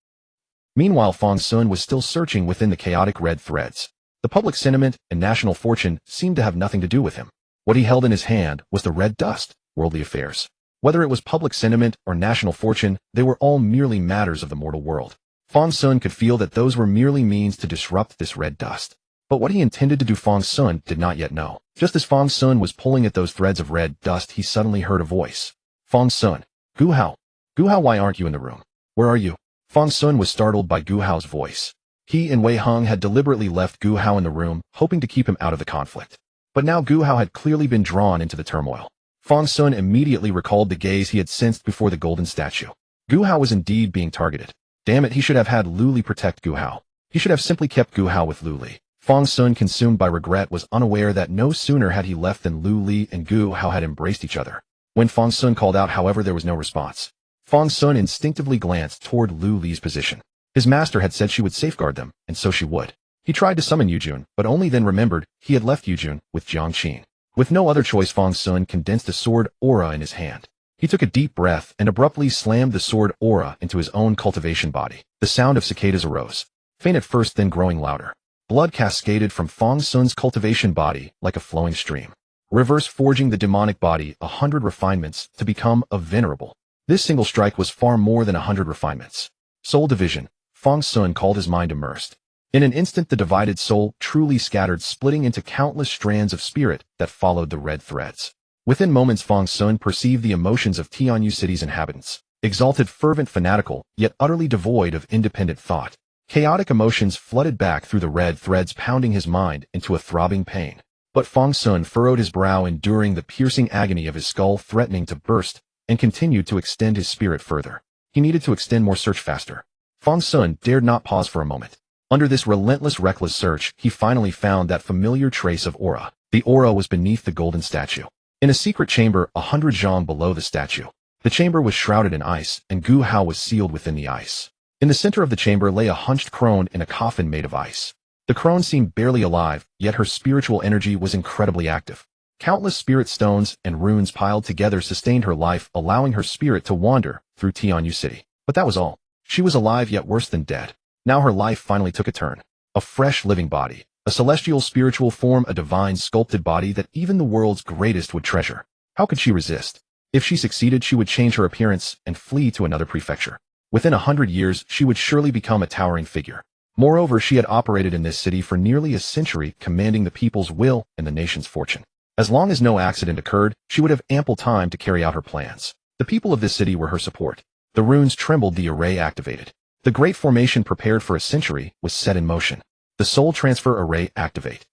A: Meanwhile, Fang Xun was still searching within the chaotic red threads. The public sentiment and national fortune seemed to have nothing to do with him. What he held in his hand was the red dust, worldly affairs. Whether it was public sentiment or national fortune, they were all merely matters of the mortal world. Fang Xun could feel that those were merely means to disrupt this red dust. But what he intended to do, Fang Xun did not yet know. Just as Fang Xun was pulling at those threads of red dust, he suddenly heard a voice. "Fang Xun. Gu Hao. Gu Hao, why aren't you in the room? Where are you?" Fang Xun was startled by Gu Hao's voice. He and Wei Hung had deliberately left Gu Hao in the room, hoping to keep him out of the conflict. But now Gu Hao had clearly been drawn into the turmoil. Fang Xun immediately recalled the gaze he had sensed before the golden statue. Gu Hao was indeed being targeted. Damn it, he should have had Lu Li protect Gu Hao. He should have simply kept Gu Hao with Lu Li. Fang Xun, consumed by regret, was unaware that no sooner had he left than Lu Li and Gu Hao had embraced each other. When Fang Xun called out, however, there was no response. Fang Xun instinctively glanced toward Lu Li's position. His master had said she would safeguard them, and so she would. He tried to summon Yujun, but only then remembered he had left Yujun with Jiang Qin. With no other choice, Fang Xun condensed a sword aura in his hand. He took a deep breath and abruptly slammed the sword aura into his own cultivation body. The sound of cicadas arose, faint at first, then growing louder. Blood cascaded from Fang Xun's cultivation body like a flowing stream, reverse forging the demonic body 100 refinements to become a venerable. This single strike was far more than 100 refinements. Soul division. Fang Xun called his mind immersed. In an instant, the divided soul truly scattered, splitting into countless strands of spirit that followed the red threads. Within moments, Fang Xun perceived the emotions of Tianyu City's inhabitants. Exalted, fervent, fanatical, yet utterly devoid of independent thought. Chaotic emotions flooded back through the red threads, pounding his mind into a throbbing pain. But Fang Xun furrowed his brow, enduring the piercing agony of his skull threatening to burst, and continued to extend his spirit further. He needed to extend more, search faster. Fang Xun dared not pause for a moment. Under this relentless, reckless search, he finally found that familiar trace of aura. The aura was beneath the golden statue. In a secret chamber 100 zhang below the statue. The chamber was shrouded in ice, and Gu Hao was sealed within the ice. In the center of the chamber lay a hunched crone in a coffin made of ice. The crone seemed barely alive, yet her spiritual energy was incredibly active. Countless spirit stones and runes piled together sustained her life, allowing her spirit to wander through Tianyu City. But that was all. She was alive, yet worse than dead. Now her life finally took a turn. A fresh living body. A celestial spiritual form, a divine sculpted body that even the world's greatest would treasure. How could she resist? If she succeeded, she would change her appearance and flee to another prefecture. Within 100 years, she would surely become a towering figure. Moreover, she had operated in this city for nearly a century, commanding the people's will and the nation's fortune. As long as no accident occurred, she would have ample time to carry out her plans. The people of this city were her support. The runes trembled, the array activated. The great formation prepared for a century was set in motion. The soul transfer array activate.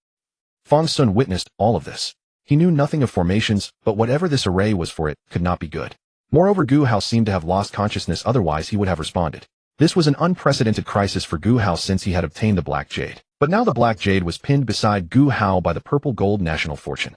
A: Fang Xun witnessed all of this. He knew nothing of formations, but whatever this array was for, it could not be good. Moreover, Gu Hao seemed to have lost consciousness, otherwise he would have responded. This was an unprecedented crisis for Gu Hao since he had obtained the Black Jade. But now the Black Jade was pinned beside Gu Hao by the purple gold national fortune.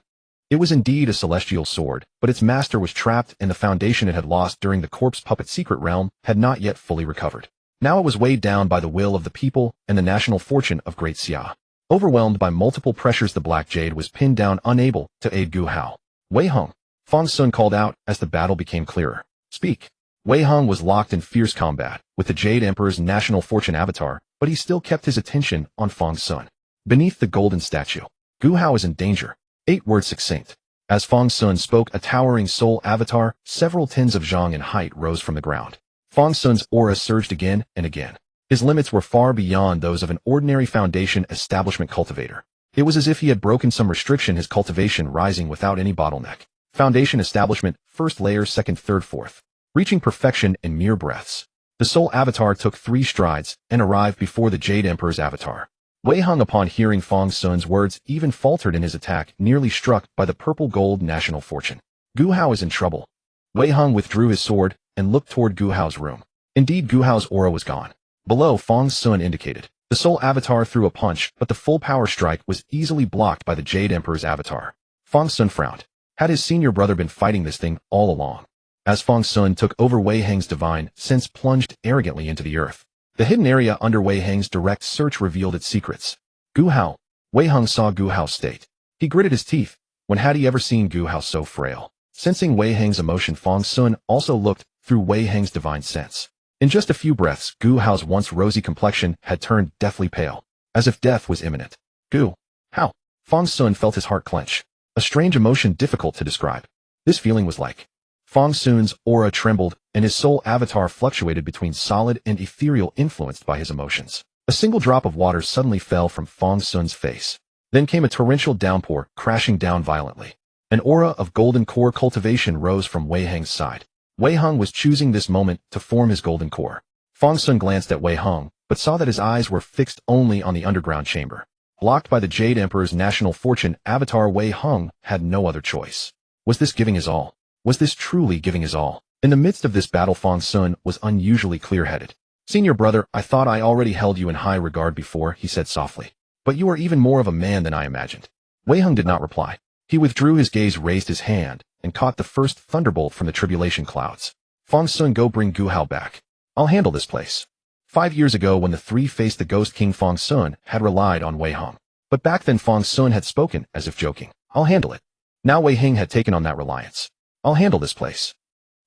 A: It was indeed a celestial sword, but its master was trapped, and the foundation it had lost during the corpse puppet secret realm had not yet fully recovered. Now it was weighed down by the will of the people and the national fortune of Great Xia. Overwhelmed by multiple pressures, the Black Jade was pinned down, unable to aid Gu Hao. Wei Hung. Fang Xun called out as the battle became clearer. Speak. Wei Hung was locked in fierce combat with the Jade Emperor's national fortune avatar, but he still kept his attention on Fang Xun. Beneath the golden statue, Gu Hao is in danger. 8 words succinct. As Fang Xun spoke, a towering soul avatar, several tens of zhang in height, rose from the ground. Fang Xun's aura surged again and again. His limits were far beyond those of an ordinary foundation establishment cultivator. It was as if he had broken some restriction, his cultivation rising without any bottleneck. Foundation establishment, first layer, second, third, fourth. reaching perfection in mere breaths. The Soul Avatar took 3 strides and arrived before the Jade Emperor's avatar. Wei Hung, upon hearing Fang Xun's words, even faltered in his attack, nearly struck by the purple gold national fortune. Gu Hao is in trouble. Wei Hung withdrew his sword and looked toward Gu Hao's room. Indeed, Gu Hao's aura was gone. Below, Fang Xun indicated. The Soul Avatar threw a punch, but the full power strike was easily blocked by the Jade Emperor's avatar. Fang Xun frowned. Had his senior brother been fighting this thing all along? As Fang Xun took over, Wei Heng's divine sense plunged arrogantly into the earth. The hidden area under Wei Heng's direct search revealed its secrets. Gu Hao. Wei Hung saw Gu Hao's state. He gritted his teeth. When had he ever seen Gu Hao so frail? Sensing Wei Heng's emotion, Fang Xun also looked through Wei Heng's divine sense. In just a few breaths, Gu Hao's once rosy complexion had turned deathly pale, as if death was imminent. Gu Hao. Fang Xun felt his heart clench. A strange emotion difficult to describe. This feeling was like Fang Xun's aura trembled, and his soul avatar fluctuated between solid and ethereal, influenced by his emotions. A single drop of water suddenly fell from Fang Xun's face. Then came a torrential downpour, crashing down violently. An aura of golden core cultivation rose from Wei Heng's side. Wei Hung was choosing this moment to form his golden core. Fang Xun glanced at Wei Hung, but saw that his eyes were fixed only on the underground chamber. Blocked by the Jade Emperor's national fortune avatar, Wei Hung had no other choice. Was this giving his all? Was this truly giving his all? In the midst of this battle, Fang Xun was unusually clear-headed. Senior brother, I thought I already held you in high regard before, he said softly. But you are even more of a man than I imagined. Wei Hung did not reply. He withdrew his gaze, raised his hand, and caught the first thunderbolt from the tribulation clouds. Fang Xun, go bring Gu Hao back. I'll handle this place. 5 years ago, when the three faced the Ghost King, Fang Xun had relied on Wei Hung. But back then Fang Xun had spoken as if joking. I'll handle it. Now Wei Hing had taken on that reliance. I'll handle this place.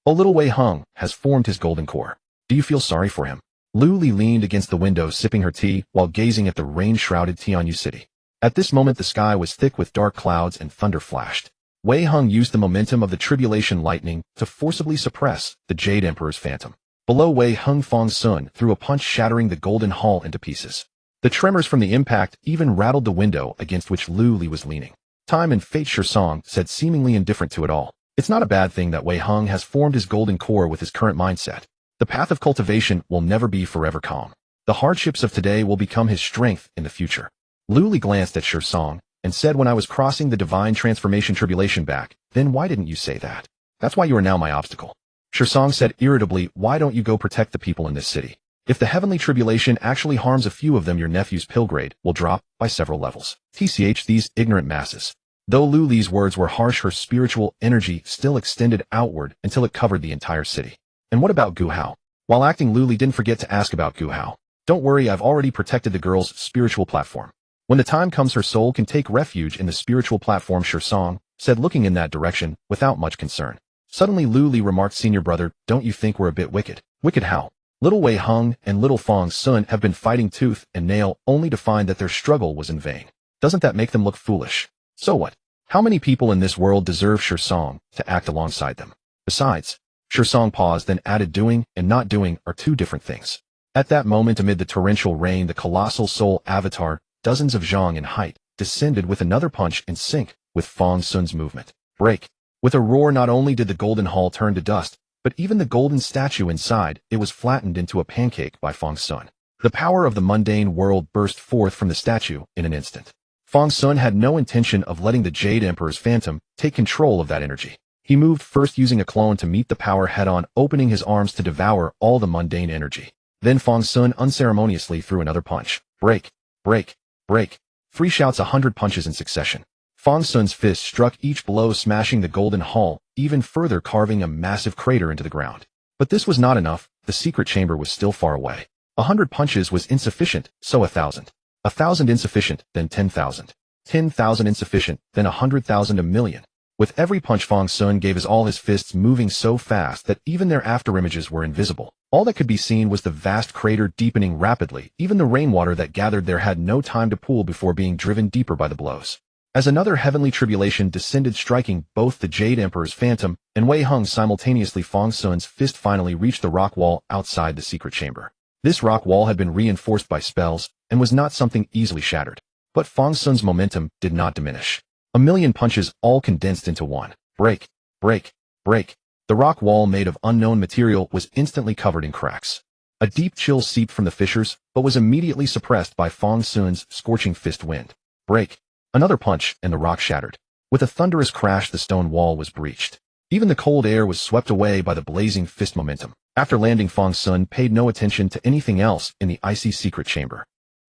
A: Oh, little Wei Hung has formed his golden core. Do you feel sorry for him? Lu Li leaned against the window, sipping her tea while gazing at the rain-shrouded Tianyu city. At this moment the sky was thick with dark clouds and thunder flashed. Wei Hung used the momentum of the tribulation lightning to forcibly suppress the Jade Emperor's phantom. Below Wei Hung, Fang Xun threw a punch, shattering the golden hall into pieces. The tremors from the impact even rattled the window against which Lu Li was leaning. Time and fate, Song said, seemingly indifferent to it all. It's not a bad thing that Wei Hung has formed his golden core with his current mindset. The path of cultivation will never be forever calm. The hardships of today will become his strength in the future. Lu Li glanced at Song and said, when I was crossing the divine transformation tribulation back, then why didn't you say that? That's why you are now my obstacle. Song said irritably, why don't you go protect the people in this city? If the heavenly tribulation actually harms a few of them, your nephew's pill grade will drop by several levels. TCH, these ignorant masses. Though Lu Li's words were harsh, her spiritual energy still extended outward until it covered the entire city. And what about Gu Hao? While acting, Lu Li didn't forget to ask about Gu Hao. Don't worry, I've already protected the girl's spiritual platform. When the time comes, her soul can take refuge in the spiritual platform, Song said, looking in that direction without much concern. Suddenly Lu Li remarked, senior brother, don't you think we're a bit wicked? Wicked how? Little Wei Hung and little Fang Xun have been fighting tooth and nail only to find that their struggle was in vain. Doesn't that make them look foolish? So what? How many people in this world deserve Song to act alongside them? Besides, Song paused, then added, doing and not doing are two different things. At that moment, amid the torrential rain, the colossal soul avatar, dozens of zhang in height, descended with another punch in sync with Fang Xun's movement. Break. With a roar, not only did the golden hall turn to dust, but even the golden statue inside it was flattened into a pancake by Fang Xun. The power of the mundane world burst forth from the statue in an instant. Fang Xun had no intention of letting the Jade Emperor's phantom take control of that energy. He moved first, using a clone to meet the power head-on, opening his arms to devour all the mundane energy. Then Fang Xun unceremoniously threw another punch. Break, break, break. 3 shouts, 100 punches in succession. Fang Xun's fist struck each blow, smashing the golden hall, even further carving a massive crater into the ground. But this was not enough. The secret chamber was still far away. 100 punches was insufficient, so 1,000. 1,000 insufficient, then 10,000. 10,000 insufficient, then 100,000, a million. With every punch, Fang Xun gave his all, his fists moving so fast that even their afterimages were invisible. All that could be seen was the vast crater deepening rapidly. Even the rainwater that gathered there had no time to pool before being driven deeper by the blows. As another heavenly tribulation descended, striking both the Jade Emperor's phantom and Wei Hung simultaneously, Fang Xun's fist finally reached the rock wall outside the secret chamber. This rock wall had been reinforced by spells and was not something easily shattered. But Fang Xun's momentum did not diminish. 1,000,000 punches all condensed into one. Break, break, break. The rock wall made of unknown material was instantly covered in cracks. A deep chill seeped from the fissures, but was immediately suppressed by Fang Xun's scorching fist wind. Break. Another punch, and the rock shattered. With a thunderous crash, the stone wall was breached. Even the cold air was swept away by the blazing fist momentum. After landing, Fang Xun paid no attention to anything else in the icy secret chamber.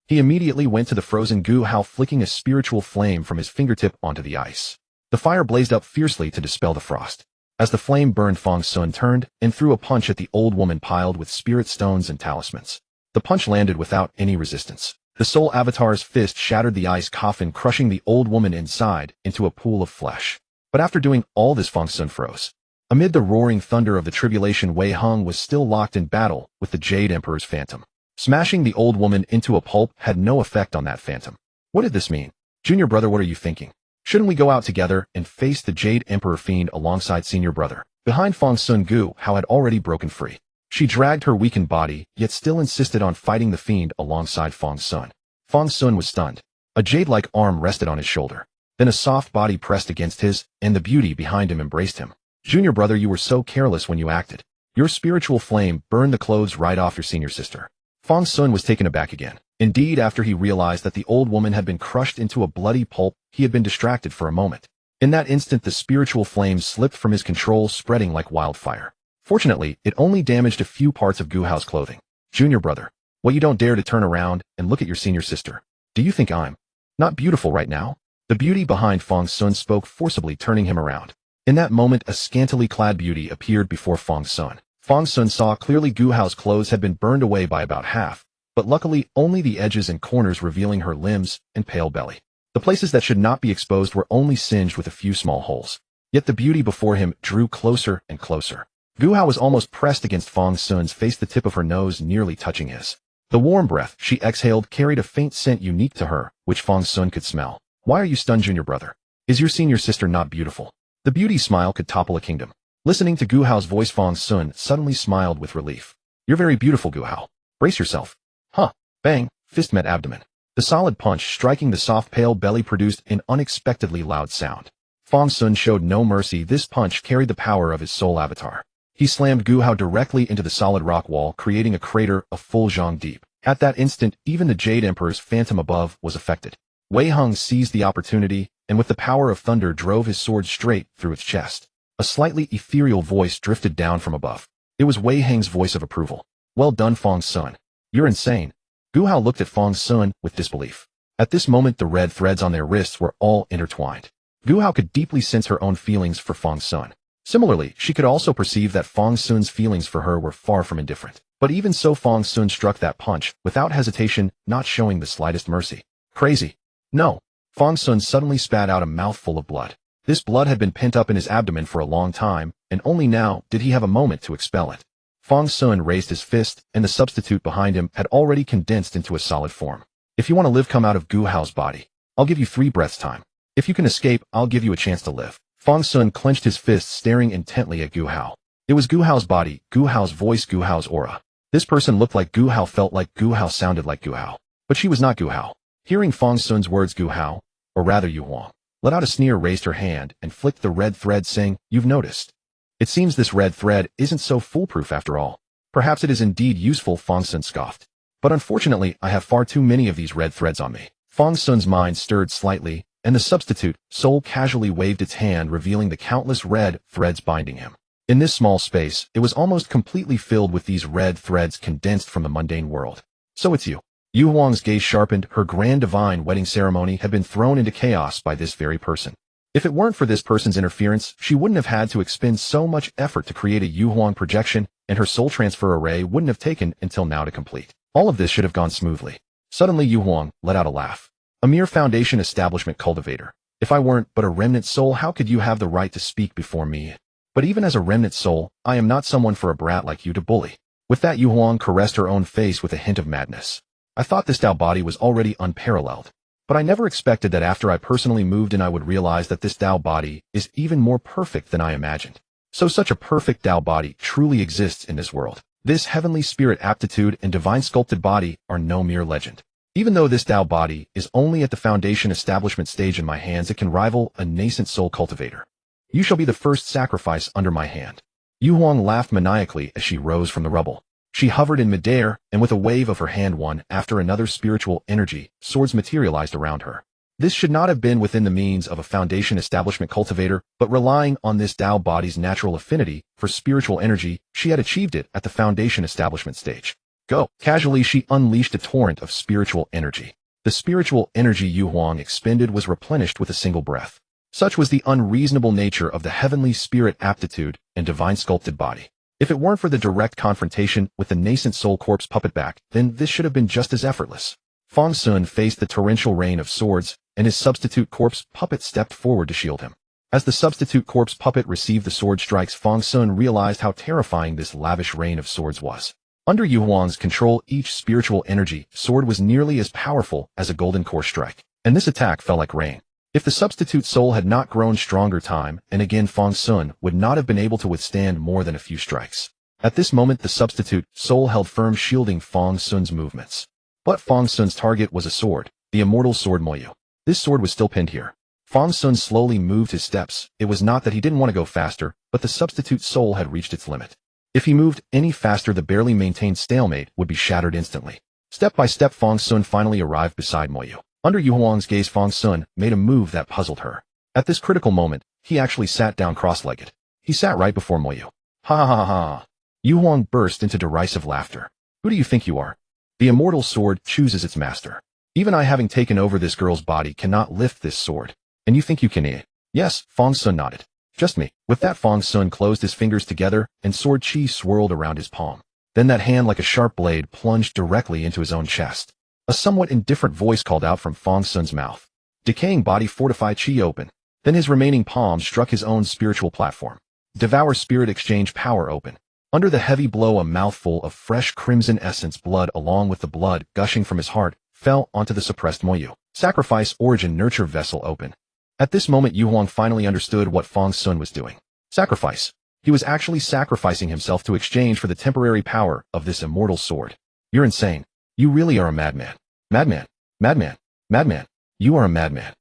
A: He immediately went to the frozen Gu Hao, flicking a spiritual flame from his fingertip onto the ice. The fire blazed up fiercely to dispel the frost. As the flame burned, Fang Xun turned and threw a punch at the old woman piled with spirit stones and talismans. The punch landed without any resistance. The soul avatar's fist shattered the ice coffin, crushing the old woman inside into a pool of flesh. But after doing all this, Fang Xun froze. Amid the roaring thunder of the tribulation, Wei Hung was still locked in battle with the Jade Emperor's phantom. Smashing the old woman into a pulp had no effect on that phantom. What did this mean? Junior brother, what are you thinking? Shouldn't we go out together and face the Jade Emperor fiend alongside senior brother? Behind Fang Xun, Gu Hao had already broken free. She dragged her weakened body, yet still insisted on fighting the fiend alongside Fang Xun. Fang Xun was stunned. A jade-like arm rested on his shoulder. Then a soft body pressed against his, and the beauty behind him embraced him. Junior brother, you were so careless when you acted. Your spiritual flame burned the clothes right off your senior sister. Fang Xun was taken aback again. Indeed, after he realized that the old woman had been crushed into a bloody pulp, he had been distracted for a moment. In that instant, the spiritual flame slipped from his control, spreading like wildfire. Fortunately, it only damaged a few parts of Gu Hao's clothing. Junior brother, what, you don't dare to turn around and look at your senior sister? Do you think I'm not beautiful right now? The beauty behind Fang Xun spoke forcibly, turning him around. In that moment, a scantily clad beauty appeared before Fang Xun. Fang Xun saw clearly Gu Hao's clothes had been burned away by about half, but luckily only the edges and corners, revealing her limbs and pale belly. The places that should not be exposed were only singed with a few small holes. Yet the beauty before him drew closer and closer. Gu Hao was almost pressed against Fang Xun's face, the tip of her nose nearly touching his. The warm breath she exhaled carried a faint scent unique to her, which Fang Xun could smell. Why are you stunned, junior brother? Is your senior sister not beautiful? The beauty's smile could topple a kingdom. Listening to Gu Hao's voice, Fang Xun suddenly smiled with relief. You're very beautiful, Gu Hao. Brace yourself. Huh. Bang. Fist met abdomen. The solid punch striking the soft pale belly produced an unexpectedly loud sound. Fang Xun showed no mercy. This punch carried the power of his soul avatar. He slammed Gu Hao directly into the solid rock wall, creating a crater a full zhang deep. At that instant, even the Jade Emperor's phantom above was affected. Wei Hung seized the opportunity, and with the power of thunder drove his sword straight through its chest. A slightly ethereal voice drifted down from above. It was Wei Hang's voice of approval. Well done, Fang Xun. You're insane. Gu Hao looked at Fang Xun with disbelief. At this moment, the red threads on their wrists were all intertwined. Gu Hao could deeply sense her own feelings for Fang Xun. Similarly, she could also perceive that Fang Xun's feelings for her were far from indifferent. But even so, Fang Xun struck that punch without hesitation, not showing the slightest mercy. Crazy. No. Fang Xun suddenly spat out a mouthful of blood. This blood had been pent up in his abdomen for a long time, and only now did he have a moment to expel it. Fang Xun raised his fist, and the substitute behind him had already condensed into a solid form. If you want to live, come out of Gu Hao's body. I'll give you 3 breaths time. If you can escape, I'll give you a chance to live. Fang Xun clenched his fist, staring intently at Gu Hao. It was Gu Hao's body, Gu Hao's voice, Gu Hao's aura. This person looked like Gu Hao, felt like Gu Hao, sounded like Gu Hao. But she was not Gu Hao. Hearing Fang Xun's words, Gu Hao, or rather Yu Huang, let out a sneer, raised her hand, and flicked the red thread, saying, You've noticed. It seems this red thread isn't so foolproof after all. Perhaps it is indeed useful, Fang Xun scoffed. But unfortunately, I have far too many of these red threads on me. Fang Xun's mind stirred slightly, and the substitute soul casually waved its hand, revealing the countless red threads binding him. In this small space, it was almost completely filled with these red threads condensed from the mundane world. So it's you. Yu Huang's gaze sharpened. Her grand divine wedding ceremony had been thrown into chaos by this very person. If it weren't for this person's interference, she wouldn't have had to expend so much effort to create a Yu Huang projection, and her soul transfer array wouldn't have taken until now to complete. All of this should have gone smoothly. Suddenly Yu Huang let out a laugh. A mere foundation establishment cultivator. If I weren't but a remnant soul, how could you have the right to speak before me? But even as a remnant soul, I am not someone for a brat like you to bully. With that, Yu Huang caressed her own face with a hint of madness. I thought this Dao body was already unparalleled. But I never expected that after I personally moved in I would realize that this Dao body is even more perfect than I imagined. So such a perfect Dao body truly exists in this world. This heavenly spirit aptitude and divine sculpted body are no mere legend. Even though this Dao body is only at the foundation establishment stage in my hands, it can rival a nascent soul cultivator. You shall be the first sacrifice under my hand. Yu Huang laughed maniacally as she rose from the rubble. She hovered in midair, and with a wave of her hand one after another spiritual energy, swords materialized around her. This should not have been within the means of a Foundation establishment cultivator, but relying on this Dao body's natural affinity for spiritual energy, she had achieved it at the Foundation establishment stage. Go! Casually she unleashed a torrent of spiritual energy. The spiritual energy Yu Huang expended was replenished with a single breath. Such was the unreasonable nature of the heavenly spirit aptitude and divine sculpted body. If it weren't for the direct confrontation with the nascent soul corpse puppet back, then this should have been just as effortless. Fang Xun faced the torrential rain of swords, and his substitute corpse puppet stepped forward to shield him. As the substitute corpse puppet received the sword strikes, Fang Xun realized how terrifying this lavish rain of swords was. Under Yu Huang's control, each spiritual energy sword was nearly as powerful as a golden core strike, and this attack fell like rain. If the substitute soul had not grown stronger time and again, Fang Xun would not have been able to withstand more than a few strikes. At this moment, the substitute soul held firm, shielding Fang Xun's movements. But Fang Xun's target was a sword, the immortal sword Moyu. This sword was still pinned here. Fang Xun slowly moved his steps. It was not that he didn't want to go faster, but the substitute soul had reached its limit. If he moved any faster, the barely maintained stalemate would be shattered instantly. Step by step, Fang Xun finally arrived beside Moyu. Under Yu Huang's gaze, Fang Xun made a move that puzzled her. At this critical moment, he actually sat down cross-legged. He sat right before Moyu. Ha ha ha ha. Yu Huang burst into derisive laughter. Who do you think you are? The immortal sword chooses its master. Even I, having taken over this girl's body, cannot lift this sword. And you think you can? Yes, Fang Xun nodded. Just me. With that, Fang Xun closed his fingers together, and sword chi swirled around his palm. Then that hand, like a sharp blade, plunged directly into his own chest. A somewhat indifferent voice called out from Fang Xun's mouth. Decaying body, fortify chi open. Then his remaining palm struck his own spiritual platform. Devour spirit, exchange power open. Under the heavy blow, a mouthful of fresh crimson essence blood, along with the blood gushing from his heart, fell onto the suppressed Moyu. Sacrifice, origin, nurture vessel open. At this moment, Yu Huang finally understood what Fang Xun was doing. Sacrifice. He was actually sacrificing himself to exchange for the temporary power of this immortal sword. You're insane. You really are a madman. Madman. Madman. Madman. You are a madman.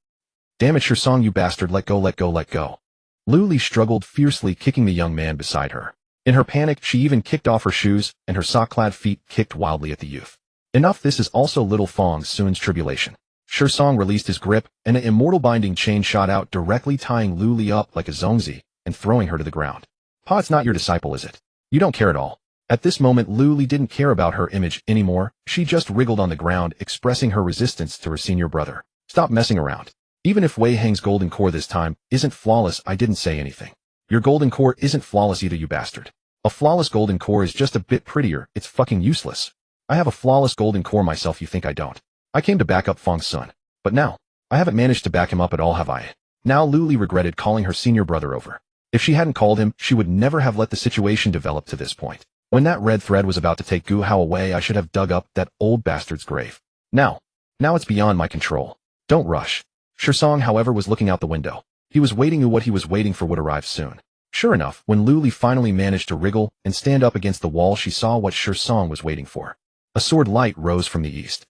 A: Damn it, Song, you bastard, let go, let go, let go. Lu Li struggled fiercely, kicking the young man beside her. In her panic, she even kicked off her shoes, and her sock-clad feet kicked wildly at the youth. Enough, this is also little Fang Xun's tribulation. Song released his grip, and an immortal binding chain shot out, directly tying Lu Li up like a zongzi and throwing her to the ground. Pa, it's not your disciple, is it? You don't care at all. At this moment, Lu Li didn't care about her image anymore. She just wriggled on the ground, expressing her resistance to her senior brother. Stop messing around. Even if Wei Heng's golden core this time isn't flawless, I didn't say anything. Your golden core isn't flawless either, you bastard. A flawless golden core is just a bit prettier. It's fucking useless. I have a flawless golden core myself. You think I don't? I came to back up Fang Xun. But now, I haven't managed to back him up at all, have I? Now Lu Li regretted calling her senior brother over. If she hadn't called him, she would never have let the situation develop to this point. When that red thread was about to take Gu Hao away, I should have dug up that old bastard's grave. Now it's beyond my control. Don't rush. Song, however, was looking out the window. He was waiting, and what he was waiting for would arrive soon. Sure enough, when Lu Li finally managed to wriggle and stand up against the wall, she saw what Song was waiting for. A sword light rose from the east.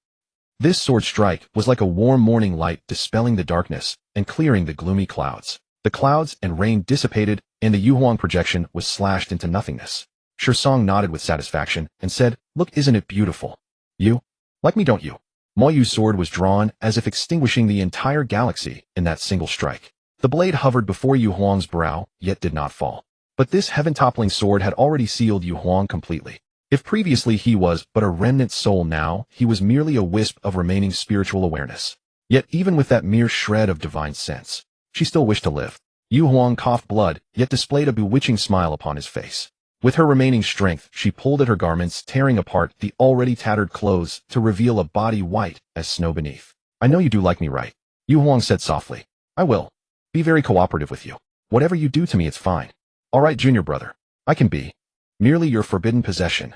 A: This sword strike was like a warm morning light, dispelling the darkness and clearing the gloomy clouds. The clouds and rain dissipated, and the Yu Huang projection was slashed into nothingness. Song nodded with satisfaction and said, "Look, isn't it beautiful? You like me, don't you?" Moyu's sword was drawn, as if extinguishing the entire galaxy in that single strike. The blade hovered before Yu Huang's brow, yet did not fall. But this heaven-toppling sword had already sealed Yu Huang completely. If previously he was but a remnant soul, now he was merely a wisp of remaining spiritual awareness. Yet even with that mere shred of divine sense, she still wished to live. Yu Huang coughed blood, yet displayed a bewitching smile upon his face. With her remaining strength, she pulled at her garments, tearing apart the already tattered clothes to reveal a body white as snow beneath. "I know you do like me, right?" Yu Huang said softly. "I will be very cooperative with you. Whatever you do to me, it's fine. All right, junior brother. I can be merely your forbidden possession."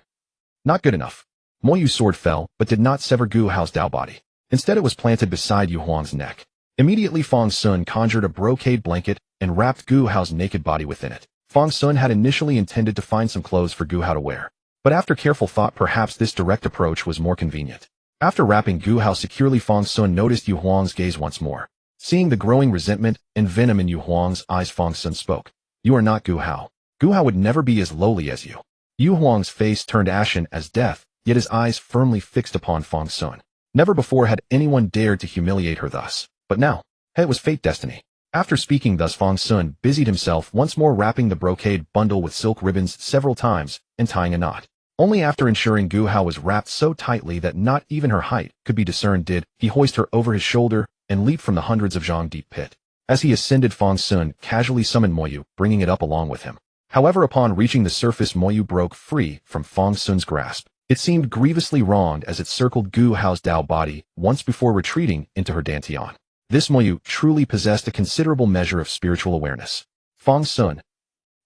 A: Not good enough. Moyu's sword fell, but did not sever Gu Hao's Dao body. Instead, it was planted beside Yu Huang's neck. Immediately, Fang Xun conjured a brocade blanket and wrapped Gu Hao's naked body within it. Fang Xun had initially intended to find some clothes for Gu Hao to wear, but after careful thought, perhaps this direct approach was more convenient. After wrapping Gu Hao securely, Fang Xun noticed Yu Huang's gaze once more. Seeing the growing resentment and venom in Yu Huang's eyes, Fang Xun spoke. "You are not Gu Hao. Gu Hao would never be as lowly as you. Yu Huang's face turned ashen as death, yet his eyes firmly fixed upon Fang Xun. Never before had anyone dared to humiliate her thus. But now, it was fate destiny. After speaking thus, Fang Xun busied himself once more wrapping the brocade bundle with silk ribbons several times and tying a knot. Only after ensuring Gu Hao was wrapped so tightly that not even her height could be discerned did he hoist her over his shoulder and leap from the hundreds of zhang deep pit. As he ascended, Fang Xun casually summoned Moyu, bringing it up along with him. However, upon reaching the surface, Moyu broke free from Fang Xun's grasp. It seemed grievously wronged as it circled Gu Hao's Dao body once before retreating into her dantian. This Moyu truly possessed a considerable measure of spiritual awareness. Fang Xun.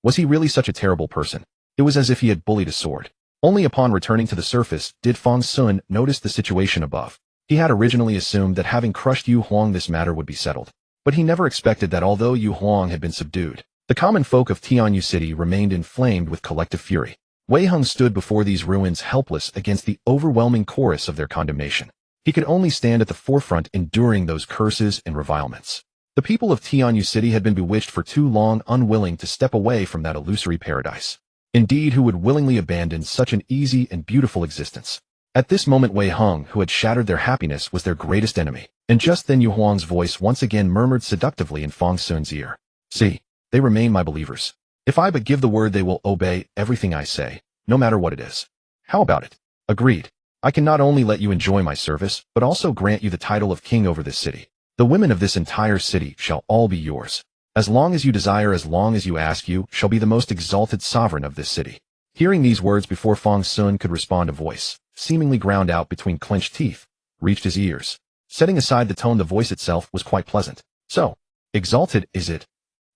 A: Was he really such a terrible person? It was as if he had bullied a sword. Only upon returning to the surface did Fang Xun notice the situation above. He had originally assumed that having crushed Yu Huang this matter would be settled. But he never expected that although Yu Huang had been subdued, the common folk of Tianyu City remained inflamed with collective fury. Wei Heng stood before these ruins helpless against the overwhelming chorus of their condemnation. He could only stand at the forefront enduring those curses and revilements. The people of Tianyu City had been bewitched for too long, unwilling to step away from that illusory paradise. Indeed, who would willingly abandon such an easy and beautiful existence? At this moment, Wei Heng, who had shattered their happiness, was their greatest enemy. And just then Yu Huang's voice once again murmured seductively in Fang Xun's ear. See, they remain my believers. If I but give the word, they will obey everything I say, no matter what it is. How about it? Agreed. I can not only let you enjoy my service, but also grant you the title of king over this city. The women of this entire city shall all be yours. As long as you desire, as long as you ask, you shall be the most exalted sovereign of this city. Hearing these words before Fang Xun could respond, a voice, seemingly ground out between clenched teeth, reached his ears. Setting aside the tone, the voice itself was quite pleasant. So, exalted, is it?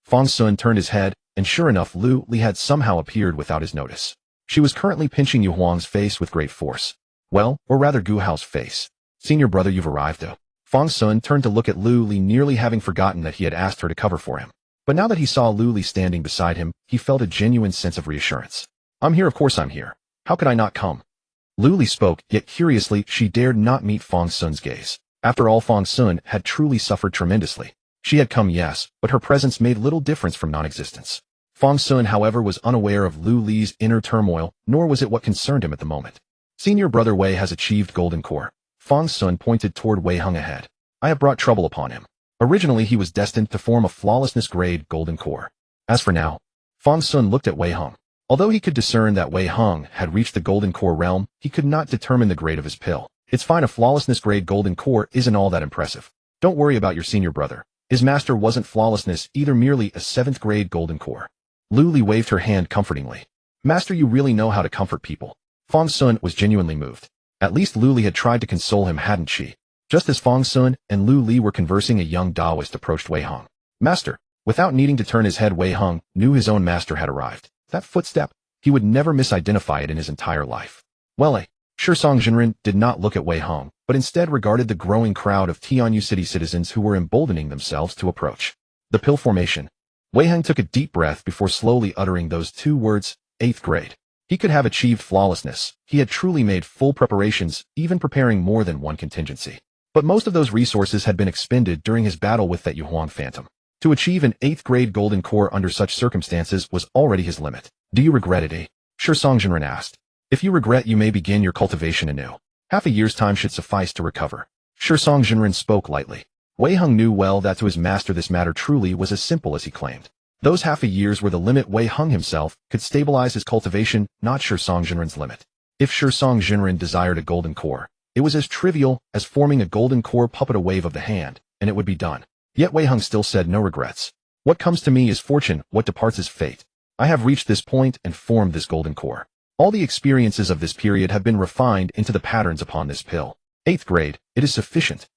A: Fang Xun turned his head, and sure enough, Lu Li had somehow appeared without his notice. She was currently pinching Yu Huang's face with great force. Well, or rather Gu Hao's face. Senior brother, you've arrived, though. Fang Xun turned to look at Lu Li, nearly having forgotten that he had asked her to cover for him. But now that he saw Lu Li standing beside him, he felt a genuine sense of reassurance. I'm here, of course I'm here. How could I not come? Lu Li spoke, yet curiously, she dared not meet Fang Xun's gaze. After all, Fang Xun had truly suffered tremendously. She had come, yes, but her presence made little difference from non-existence. Fang Xun, however, was unaware of Lu Li's inner turmoil, nor was it what concerned him at the moment. Senior brother Wei has achieved golden core. Fang Xun pointed toward Wei Heng ahead. I have brought trouble upon him. Originally, he was destined to form a flawlessness grade golden core. As for now, Fang Xun looked at Wei Heng. Although he could discern that Wei Heng had reached the golden core realm, he could not determine the grade of his pill. It's fine, a flawlessness grade golden core isn't all that impressive. Don't worry about your senior brother. His master wasn't flawlessness either, merely a 7th grade golden core. Lu Li waved her hand comfortingly. Master, you really know how to comfort people. Fang Xun was genuinely moved. At least Lu Li had tried to console him, hadn't she? Just as Fang Xun and Lu Li were conversing, a young Taoist approached Wei Heng. Master. Without needing to turn his head, Wei Heng knew his own master had arrived. That footstep, he would never misidentify it in his entire life. Well, Song Jinren did not look at Wei Heng, but instead regarded the growing crowd of Tianyu City citizens who were emboldening themselves to approach. The pill formation. Wei Heng took a deep breath before slowly uttering those 2 words, 8th grade. He could have achieved flawlessness. He had truly made full preparations, even preparing more than one contingency. But most of those resources had been expended during his battle with that Yu Huang phantom. To achieve an 8th grade golden core under such circumstances was already his limit. Do you regret it, Song Jinren asked. If you regret, you may begin your cultivation anew. Half a year's time should suffice to recover. Song Jinren spoke lightly. Wei Heng knew well that to his master this matter truly was as simple as he claimed. Those half a years were the limit. Wei Heng himself could stabilize his cultivation, not Song Jinren's limit. If Song Jinren desired a golden core, it was as trivial as forming a golden core puppet, a wave of the hand, and it would be done. Yet Wei Heng still said no regrets. What comes to me is fortune, what departs is fate. I have reached this point and formed this golden core. All the experiences of this period have been refined into the patterns upon this pill. 8th grade, it is sufficient.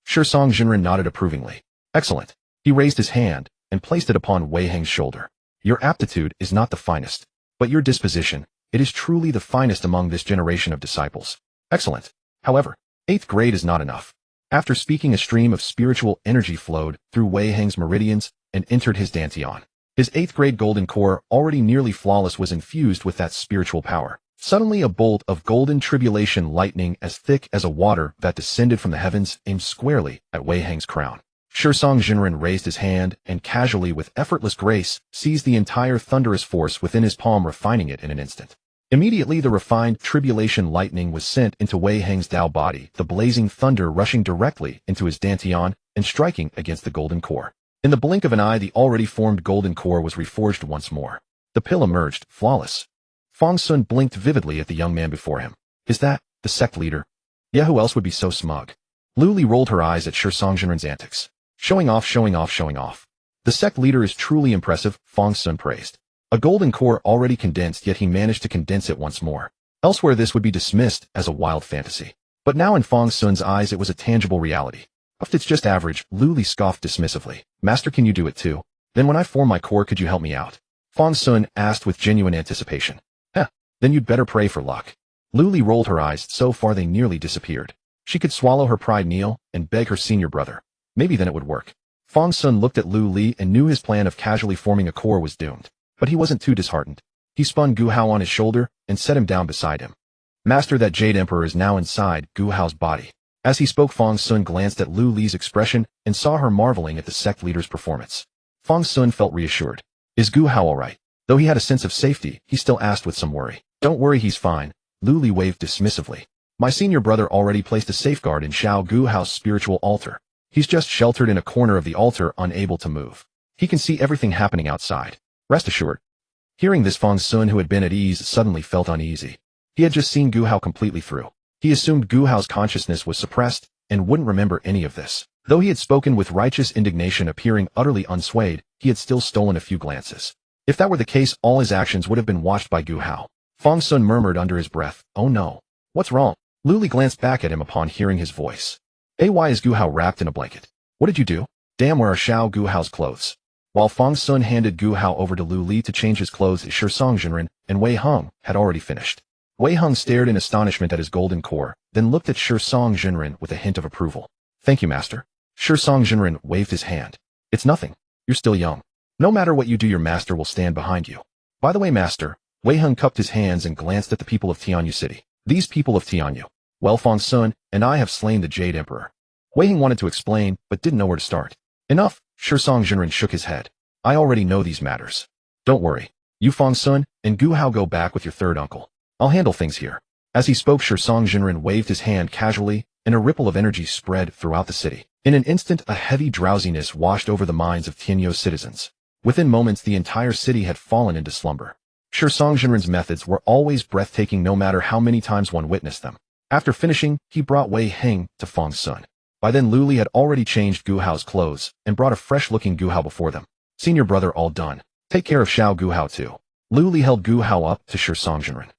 A: Song Jinren nodded approvingly. Excellent. He raised his hand and placed it upon Wei Heng's shoulder. Your aptitude is not the finest, but your disposition, it is truly the finest among this generation of disciples. Excellent. However, 8th grade is not enough. After speaking, a stream of spiritual energy flowed through Wei Heng's meridians and entered his dantian. His 8th grade golden core, already nearly flawless, was infused with that spiritual power. Suddenly a bolt of golden tribulation lightning as thick as a water that descended from the heavens aimed squarely at Wei Heng's crown. Song Jinren raised his hand and casually, with effortless grace, seized the entire thunderous force within his palm, refining it in an instant. Immediately the refined tribulation lightning was sent into Wei Heng's Dao body, the blazing thunder rushing directly into his dantian and striking against the golden core. In the blink of an eye, the already formed golden core was reforged once more. The pill emerged, flawless. Fang Xun blinked vividly at the young man before him. Is that the sect leader? Yeah, who else would be so smug? Lu Li rolled her eyes at Song Jinren's antics. Showing off, showing off, showing off. The sect leader is truly impressive, Fang Xun praised. A golden core already condensed, yet he managed to condense it once more. Elsewhere this would be dismissed as a wild fantasy. But now in Fang Xun's eyes it was a tangible reality. If it's just average, Lu Li scoffed dismissively. Master, can you do it too? Then when I form my core, could you help me out? Fang Xun asked with genuine anticipation. Then you'd better pray for luck. Lu Li rolled her eyes so far they nearly disappeared. She could swallow her pride, kneel, and beg her senior brother. Maybe then it would work. Fang Xun looked at Lu Li and knew his plan of casually forming a core was doomed. But he wasn't too disheartened. He spun Gu Hao on his shoulder and set him down beside him. Master, that Jade Emperor is now inside Gu Hao's body. As he spoke, Fang Xun glanced at Lu Li's expression and saw her marveling at the sect leader's performance. Fang Xun felt reassured. Is Gu Hao alright? Though he had a sense of safety, he still asked with some worry. Don't worry, he's fine. Lu Li waved dismissively. My senior brother already placed a safeguard in Xiao Gu Hao's spiritual altar. He's just sheltered in a corner of the altar, unable to move. He can see everything happening outside. Rest assured. Hearing this, Fang Xun, who had been at ease, suddenly felt uneasy. He had just seen Gu Hao completely through. He assumed Gu Hao's consciousness was suppressed and wouldn't remember any of this. Though he had spoken with righteous indignation, appearing utterly unswayed, he had still stolen a few glances. If that were the case, all his actions would have been watched by Gu Hao. Fang Xun murmured under his breath, oh no. What's wrong? Lu Li glanced back at him upon hearing his voice. Why is Gu Hao wrapped in a blanket? What did you do? Damn, where are Xiao Gu Hao's clothes? While Fang Xun handed Gu Hao over to Lu Li to change his clothes, Song Jinren and Wei Heng had already finished. Wei Heng stared in astonishment at his golden core, then looked at Song Jinren with a hint of approval. Thank you, master. Song Jinren waved his hand. It's nothing. You're still young. No matter what you do, your master will stand behind you. By the way, master, Wei Heng cupped his hands and glanced at the people of Tianyu City. These people of Tianyu. Well, Fang Xun and I have slain the Jade Emperor. Wei Heng wanted to explain, but didn't know where to start. Enough, Song Jinren shook his head. I already know these matters. Don't worry. You, Fang Xun, and Gu Hao go back with your third uncle. I'll handle things here. As he spoke, Song Jinren waved his hand casually, and a ripple of energy spread throughout the city. In an instant, a heavy drowsiness washed over the minds of Tianyu's citizens. Within moments, the entire city had fallen into slumber. Song Jinren's methods were always breathtaking, no matter how many times one witnessed them. After finishing, he brought Wei Heng to Fang Xun. By then, Lu Li had already changed Gu Hao's clothes and brought a fresh-looking Gu Hao before them. Senior brother, all done. Take care of Xiao Gu Hao too. Lu Li held Gu Hao up to Song Jinren.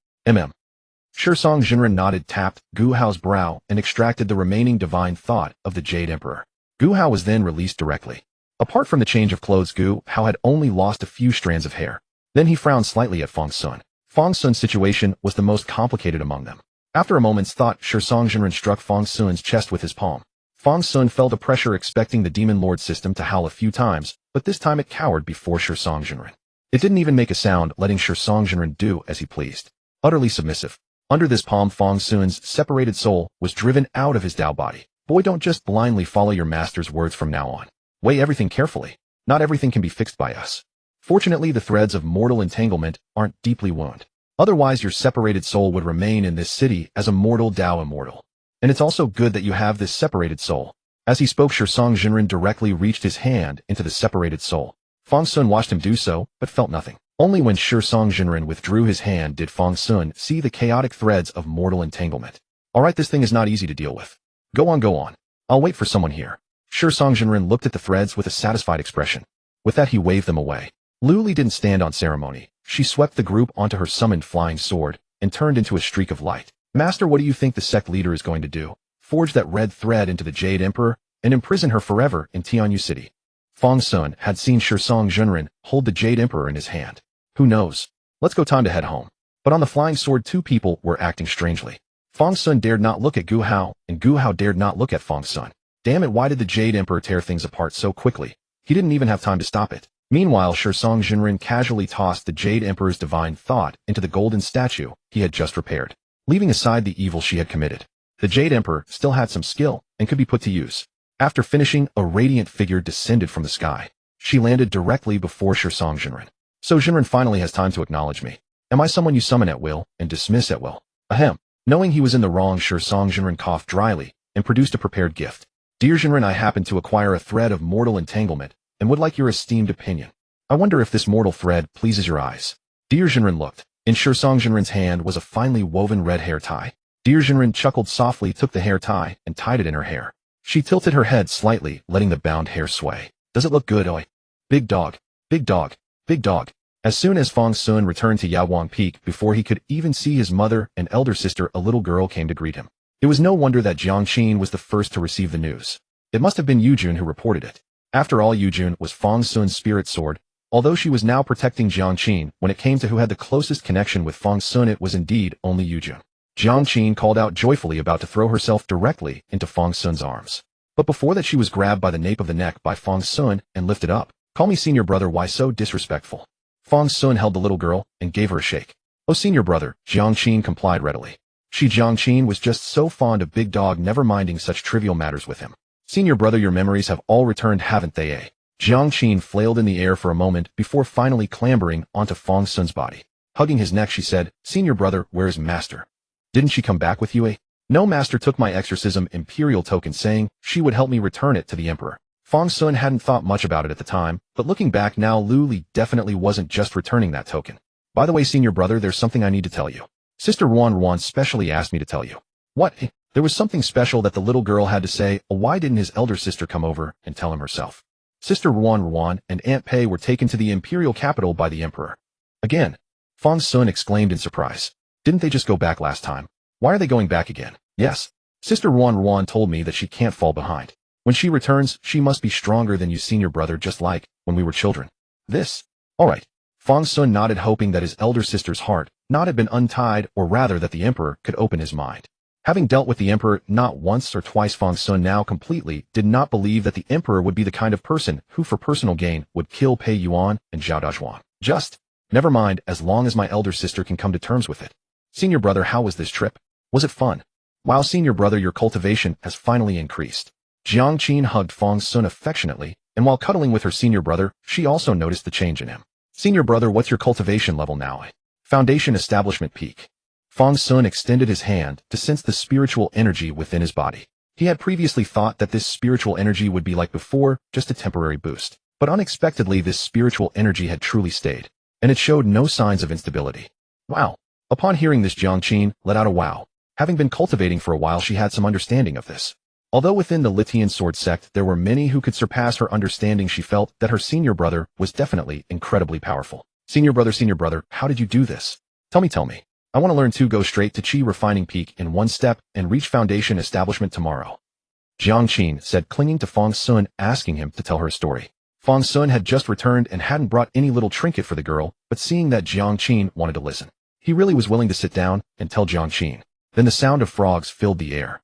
A: Song Jinren nodded, tapped Gu Hao's brow, and extracted the remaining divine thought of the Jade Emperor. Gu Hao was then released directly. Apart from the change of clothes, Gu Hao had only lost a few strands of hair. Then he frowned slightly at Fang Xun. Fang Xun's situation was the most complicated among them. After a moment's thought, Song Jinren struck Fang Xun's chest with his palm. Fang Xun felt a pressure, expecting the Demon Lord system to howl a few times, but this time it cowered before Song Jinren. It didn't even make a sound, letting Song Jinren do as he pleased. Utterly submissive. Under this palm, Fang Xun's separated soul was driven out of his Dao body. Boy, don't just blindly follow your master's words from now on. Weigh everything carefully. Not everything can be fixed by us. Fortunately, the threads of mortal entanglement aren't deeply wound. Otherwise, your separated soul would remain in this city as a mortal Dao immortal. And it's also good that you have this separated soul. As he spoke, Song Jinren directly reached his hand into the separated soul. Fang Xun watched him do so, but felt nothing. Only when Song Jinren withdrew his hand did Fang Xun see the chaotic threads of mortal entanglement. Alright, this thing is not easy to deal with. Go on. I'll wait for someone here. Song Jinren looked at the threads with a satisfied expression. With that, he waved them away. Lu Li didn't stand on ceremony. She swept the group onto her summoned flying sword and turned into a streak of light. Master, what do you think the sect leader is going to do? Forge that red thread into the Jade Emperor and imprison her forever in Tianyu City? Fang Xun had seen Song Jinren hold the Jade Emperor in his hand. Who knows? Let's go, time to head home. But on the flying sword, two people were acting strangely. Fang Xun dared not look at Gu Hao, and Gu Hao dared not look at Fang Xun. Damn it, why did the Jade Emperor tear things apart so quickly? He didn't even have time to stop it. Meanwhile, Song Jinren casually tossed the Jade Emperor's divine thought into the golden statue he had just repaired, leaving aside the evil she had committed. The Jade Emperor still had some skill and could be put to use. After finishing, a radiant figure descended from the sky. She landed directly before Fang Xun. So Xunren finally has time to acknowledge me. Am I someone you summon at will and dismiss at will? Ahem. Knowing he was in the wrong, Fang Xun coughed dryly and produced a prepared gift. Dear Xunren, I happen to acquire a thread of mortal entanglement and would like your esteemed opinion. I wonder if this mortal thread pleases your eyes. Dear Xunren looked. In Fang Xun's hand was a finely woven red hair tie. Dear Xunren chuckled softly, took the hair tie, and tied it in her hair. She tilted her head slightly, letting the bound hair sway. Does it look good, oi? Big dog. Big dog. Big dog. As soon as Fang Xun returned to Yaowang Peak, before he could even see his mother and elder sister, a little girl came to greet him. It was no wonder that Jiangqin was the first to receive the news. It must have been Yujun who reported it. After all, Yujun was Fang Xun's spirit sword. Although she was now protecting Jiangqin, when it came to who had the closest connection with Fang Xun, it was indeed only Yujun. Jiangqin called out joyfully, about to throw herself directly into Fang Xun's arms. But before that, she was grabbed by the nape of the neck by Fang Xun and lifted up. Call me senior brother, why so disrespectful? Fang Xun held the little girl and gave her a shake. Oh, senior brother, Jiangqin complied readily. Jiangqin was just so fond of Big Dog, never minding such trivial matters with him. Senior brother, your memories have all returned, haven't they, eh? Jiangqin flailed in the air for a moment before finally clambering onto Fang Xun's body. Hugging his neck, she said, Senior brother, where is Master? Didn't she come back with you, eh? No, Master took my exorcism imperial token, saying she would help me return it to the Emperor. Fang Xun hadn't thought much about it at the time, but looking back now, Lu Li definitely wasn't just returning that token. By the way, senior brother, there's something I need to tell you. Sister Ruanruan specially asked me to tell you. What? There was something special that the little girl had to say. Why didn't his elder sister come over and tell him herself? Sister Ruanruan and Aunt Pei were taken to the imperial capital by the Emperor. Again? Fang Xun exclaimed in surprise. Didn't they just go back last time? Why are they going back again? Yes. Sister Ruanruan told me that she can't fall behind. When she returns, she must be stronger than you, senior brother, just like when we were children. This? All right. Fang Xun nodded, hoping that his elder sister's heart not had been untied, or rather that the Emperor could open his mind. Having dealt with the Emperor not once or twice, Fang Xun now completely did not believe that the Emperor would be the kind of person who for personal gain would kill Pei Yuan and Zhao Dazhuan. Just, never mind, as long as my elder sister can come to terms with it. Senior brother, how was this trip? Was it fun? Wow, senior brother, your cultivation has finally increased. Jiangqin hugged Fang Xun affectionately, and while cuddling with her senior brother, she also noticed the change in him. Senior brother, what's your cultivation level now? Foundation establishment peak. Fang Xun extended his hand to sense the spiritual energy within his body. He had previously thought that this spiritual energy would be like before, just a temporary boost. But unexpectedly, this spiritual energy had truly stayed, and it showed no signs of instability. Wow. Upon hearing this, Jiangqin let out a wow. Having been cultivating for a while, she had some understanding of this. Although within the Lithian sword sect there were many who could surpass her understanding, she felt that her senior brother was definitely incredibly powerful. Senior brother, how did you do this? Tell me. I want to learn to go straight to Qi refining peak in one step and reach foundation establishment tomorrow. Jiangqin said, clinging to Fang Xun, asking him to tell her a story. Fang Xun had just returned and hadn't brought any little trinket for the girl, but seeing that Jiangqin wanted to listen, he really was willing to sit down and tell Jiangqin. Then the sound of frogs filled the air.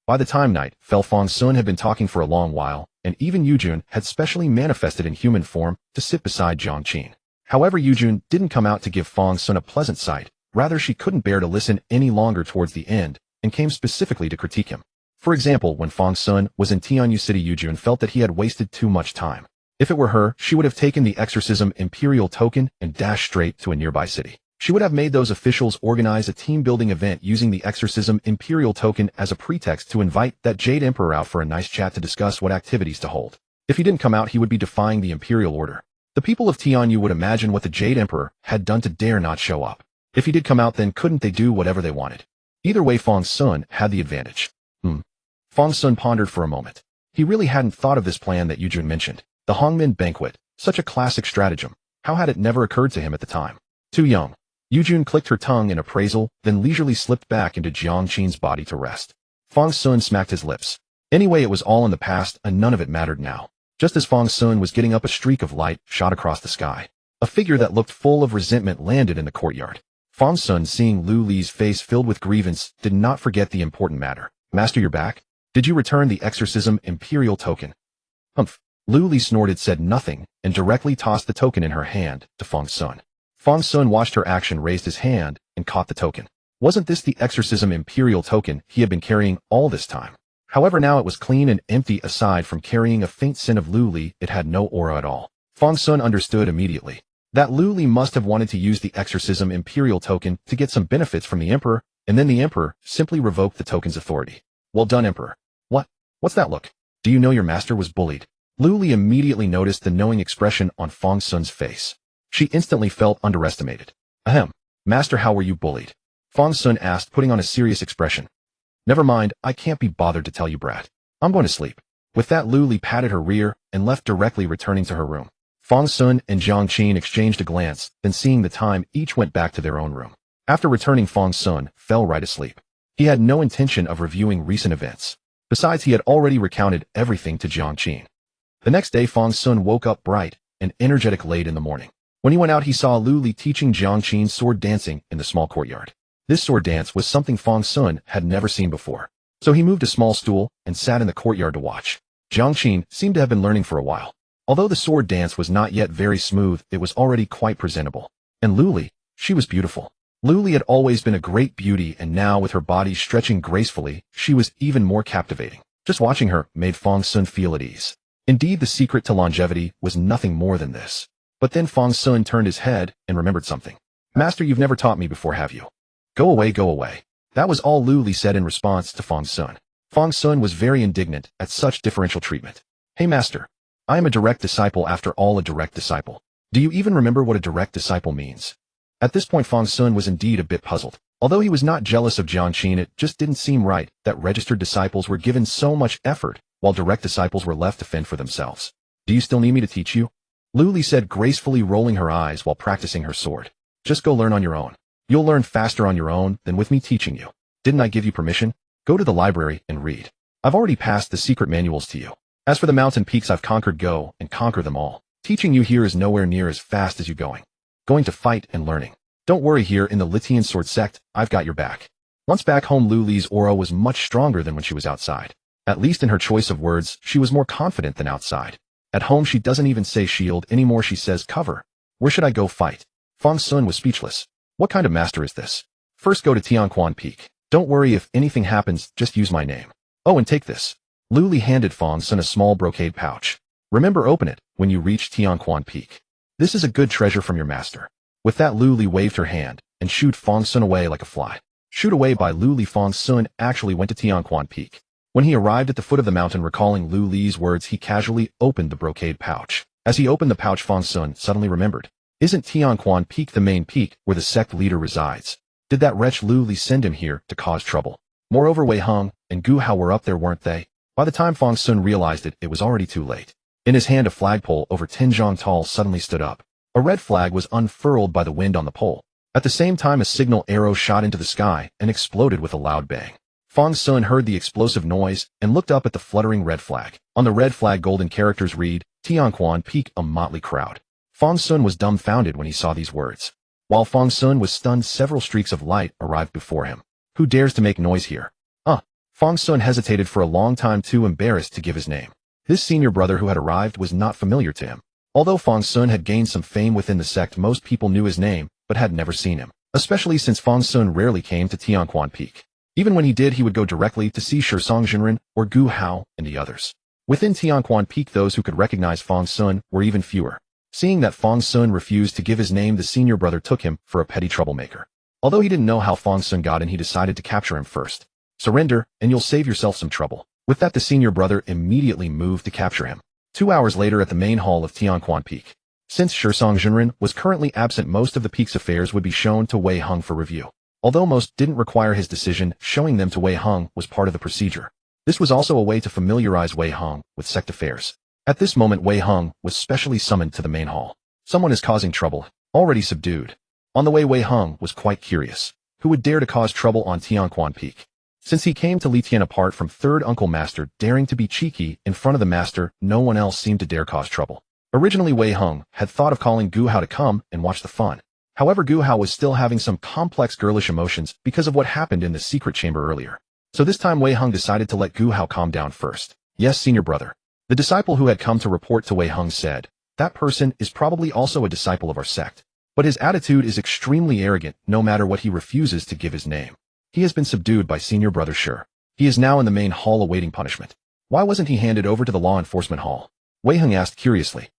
A: By the time night fell, Fang Xun had been talking for a long while, and even Yujun had specially manifested in human form to sit beside Jiangqin. However, Yujun didn't come out to give Fang Xun a pleasant sight. Rather, she couldn't bear to listen any longer towards the end, and came specifically to critique him. For example, when Fang Xun was in Tianyu City, Yujun felt that he had wasted too much time. If it were her, she would have taken the exorcism imperial token and dashed straight to a nearby city. She would have made those officials organize a team-building event using the exorcism imperial token as a pretext to invite that Jade Emperor out for a nice chat to discuss what activities to hold. If he didn't come out, he would be defying the imperial order. The people of Tianyu would imagine what the Jade Emperor had done to dare not show up. If he did come out, then couldn't they do whatever they wanted? Either way, Fang Xun had the advantage. Fang Xun pondered for a moment. He really hadn't thought of this plan that Yujun mentioned. The Hongmen banquet, such a classic stratagem. How had it never occurred to him at the time? Too young. Yujun clicked her tongue in appraisal, then leisurely slipped back into Jiangqin's body to rest. Fang Xun smacked his lips. Anyway, it was all in the past, and none of it mattered now. Just as Fang Xun was getting up, a streak of light shot across the sky. A figure that looked full of resentment landed in the courtyard. Fang Xun, seeing Lu Li's face filled with grievance, did not forget the important matter. Master, you're back? Did you return the exorcism imperial token? Humph. Lu Li snorted, said nothing, and directly tossed the token in her hand to Fang Xun. Fang Xun watched her action, raised his hand, and caught the token. Wasn't this the exorcism imperial token he had been carrying all this time? However, now it was clean and empty. Aside from carrying a faint scent of Luli, it had no aura at all. Fang Xun understood immediately that Luli must have wanted to use the exorcism imperial token to get some benefits from the emperor, and then the emperor simply revoked the token's authority. Well done, emperor. What's that look? Do you know your master was bullied? Luli immediately noticed the knowing expression on Fang Xun's face. She instantly felt underestimated. Ahem. Master, how were you bullied? Fang Xun asked, putting on a serious expression. Never mind, I can't be bothered to tell you, brat. I'm going to sleep. With that, Luli patted her rear and left, directly returning to her room. Fang Xun and Jiang Qin exchanged a glance, then seeing the time, each went back to their own room. After returning, Fang Xun fell right asleep. He had no intention of reviewing recent events. Besides, he had already recounted everything to Jiang Qin. The next day, Fang Xun woke up bright and energetic late in the morning. When he went out, he saw Luli teaching Jiang Qin sword dancing in the small courtyard. This sword dance was something Fang Xun had never seen before, so he moved a small stool and sat in the courtyard to watch. Jiang Qin seemed to have been learning for a while. Although the sword dance was not yet very smooth, it was already quite presentable. And Luli, she was beautiful. Luli had always been a great beauty, and now with her body stretching gracefully, she was even more captivating. Just watching her made Fang Xun feel at ease. Indeed, the secret to longevity was nothing more than this. But then Fang Xun turned his head and remembered something. Master, you've never taught me before, have you? Go away, go away. That was all Luli said in response to Fang Xun. Fang Xun was very indignant at such differential treatment. Hey master, I am a direct disciple, after all, a direct disciple. Do you even remember what a direct disciple means? At this point, Fang Xun was indeed a bit puzzled. Although he was not jealous of Jiang Qin, it just didn't seem right that registered disciples were given so much effort, while direct disciples were left to fend for themselves. Do you still need me to teach you? Luli said, gracefully rolling her eyes while practicing her sword. Just go learn on your own. You'll learn faster on your own than with me teaching you. Didn't I give you permission? Go to the library and read. I've already passed the secret manuals to you. As for the mountain peaks I've conquered, go and conquer them all. Teaching you here is nowhere near as fast as you going to fight and learning. Don't worry, here in the Litian Sword Sect, I've got your back. Once back home, Luli's aura was much stronger than when she was outside. At least in her choice of words, she was more confident than outside. At home, she doesn't even say shield anymore, she says cover. Where should I go fight? Fang Xun was speechless. What kind of master is this? First go to Tianquan Peak. Don't worry, if anything happens, just use my name. Oh, and take this. Luli handed Fang Xun a small brocade pouch. Remember, open it when you reach Tianquan Peak. This is a good treasure from your master. With that, Luli waved her hand and shooed Fang Xun away like a fly. Shooed away by Luli, Fang Xun actually went to Tianquan Peak. When he arrived at the foot of the mountain, recalling Luli's words, he casually opened the brocade pouch. As he opened the pouch, Fang Xun suddenly remembered. Isn't Tianquan Peak the main peak where the sect leader resides? Did that wretch Luli send him here to cause trouble? Moreover, Wei Heng and Gu Hao were up there, weren't they? By the time Fang Xun realized it, it was already too late. In his hand, a flagpole over 10 zhang tall suddenly stood up. A red flag was unfurled by the wind on the pole. At the same time, a signal arrow shot into the sky and exploded with a loud bang. Fang Xun heard the explosive noise and looked up at the fluttering red flag. On the red flag, golden characters read, Tianquan Peak, a motley crowd. Fang Xun was dumbfounded when he saw these words. While Fang Xun was stunned, several streaks of light arrived before him. Who dares to make noise here? Fang Xun hesitated for a long time, too embarrassed to give his name. This senior brother who had arrived was not familiar to him. Although Fang Xun had gained some fame within the sect, most people knew his name, but had never seen him, especially since Fang Xun rarely came to Tianquan Peak. Even when he did, he would go directly to see Shisong Jinren or Gu Hao and the others. Within Tianquan Peak, those who could recognize Fang Xun were even fewer. Seeing that Fang Xun refused to give his name, the senior brother took him for a petty troublemaker. Although he didn't know how Fang Xun got in, he decided to capture him first. Surrender, and you'll save yourself some trouble. With that, the senior brother immediately moved to capture him. 2 hours later, at the main hall of Tianquan Peak. Since Shisong Jinren was currently absent, most of the peak's affairs would be shown to Wei Heng for review. Although most didn't require his decision, showing them to Wei Heng was part of the procedure. This was also a way to familiarize Wei Heng with sect affairs. At this moment, Wei Heng was specially summoned to the main hall. Someone is causing trouble, already subdued. On the way, Wei Heng was quite curious. Who would dare to cause trouble on Tianquan Peak? Since he came to Litian apart from third uncle master, daring to be cheeky in front of the master, no one else seemed to dare cause trouble. Originally, Wei Heng had thought of calling Gu Hao to come and watch the fun. However, Gu Hao was still having some complex girlish emotions because of what happened in the secret chamber earlier. So this time, Wei Heng decided to let Gu Hao calm down first. Yes, senior brother. The disciple who had come to report to Wei Heng said, that person is probably also a disciple of our sect. But his attitude is extremely arrogant, no matter what he refuses to give his name. He has been subdued by senior brother Sure. He is now in the main hall awaiting punishment. Why wasn't he handed over to the law enforcement hall? Wei Heng asked curiously.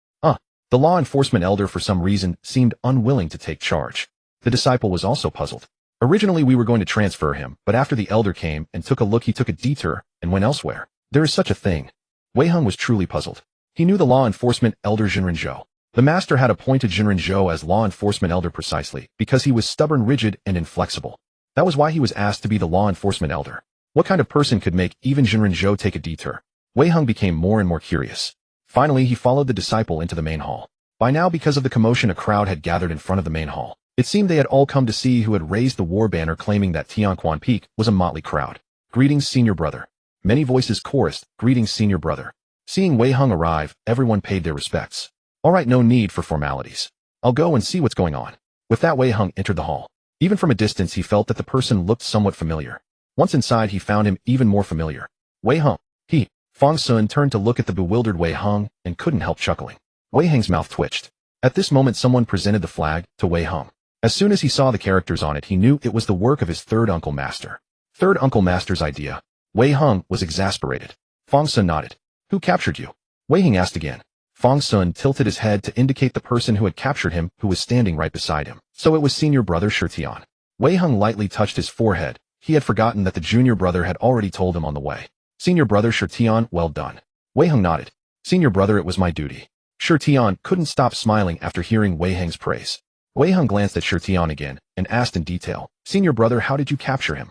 A: The law enforcement elder for some reason seemed unwilling to take charge. The disciple was also puzzled. Originally we were going to transfer him, but after the elder came and took a look he took a detour and went elsewhere. There is such a thing. Wei Heng was truly puzzled. He knew the law enforcement elder Jinren Zhou. The master had appointed Jinren Zhou as law enforcement elder precisely because he was stubborn, rigid, and inflexible. That was why he was asked to be the law enforcement elder. What kind of person could make even Jinren Zhou take a detour? Wei Heng became more and more curious. Finally, he followed the disciple into the main hall. By now, because of the commotion, a crowd had gathered in front of the main hall. It seemed they had all come to see who had raised the war banner claiming that Tianquan Peak was a motley crowd. Greetings, senior brother. Many voices chorused, greetings, senior brother. Seeing Wei Heng arrive, everyone paid their respects. All right, no need for formalities. I'll go and see what's going on. With that, Wei Heng entered the hall. Even from a distance, he felt that the person looked somewhat familiar. Once inside, he found him even more familiar. Wei Heng. Fang Xun turned to look at the bewildered Wei Heng and couldn't help chuckling. Wei Heng's mouth twitched. At this moment, someone presented the flag to Wei Heng. As soon as he saw the characters on it, he knew it was the work of his third uncle master. Third uncle master's idea. Wei Heng was exasperated. Fang Xun nodded. Who captured you? Wei Heng asked again. Fang Xun tilted his head to indicate the person who had captured him, who was standing right beside him. So it was senior brother Shitian. Wei Heng lightly touched his forehead. He had forgotten that the junior brother had already told him on the way. Senior brother Shitian, well done. Wei Heng nodded. Senior brother, it was my duty. Shitian couldn't stop smiling after hearing Wei Heng's praise. Wei Heng glanced at Shitian again and asked in detail, Senior brother, how did you capture him?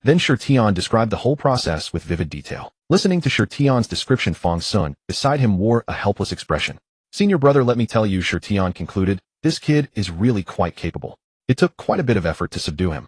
A: Then Shitian described the whole process with vivid detail. Listening to Shitian's description, Fang Xun beside him wore a helpless expression. Senior brother, let me tell you, Shitian concluded, this kid is really quite capable. It took quite a bit of effort to subdue him.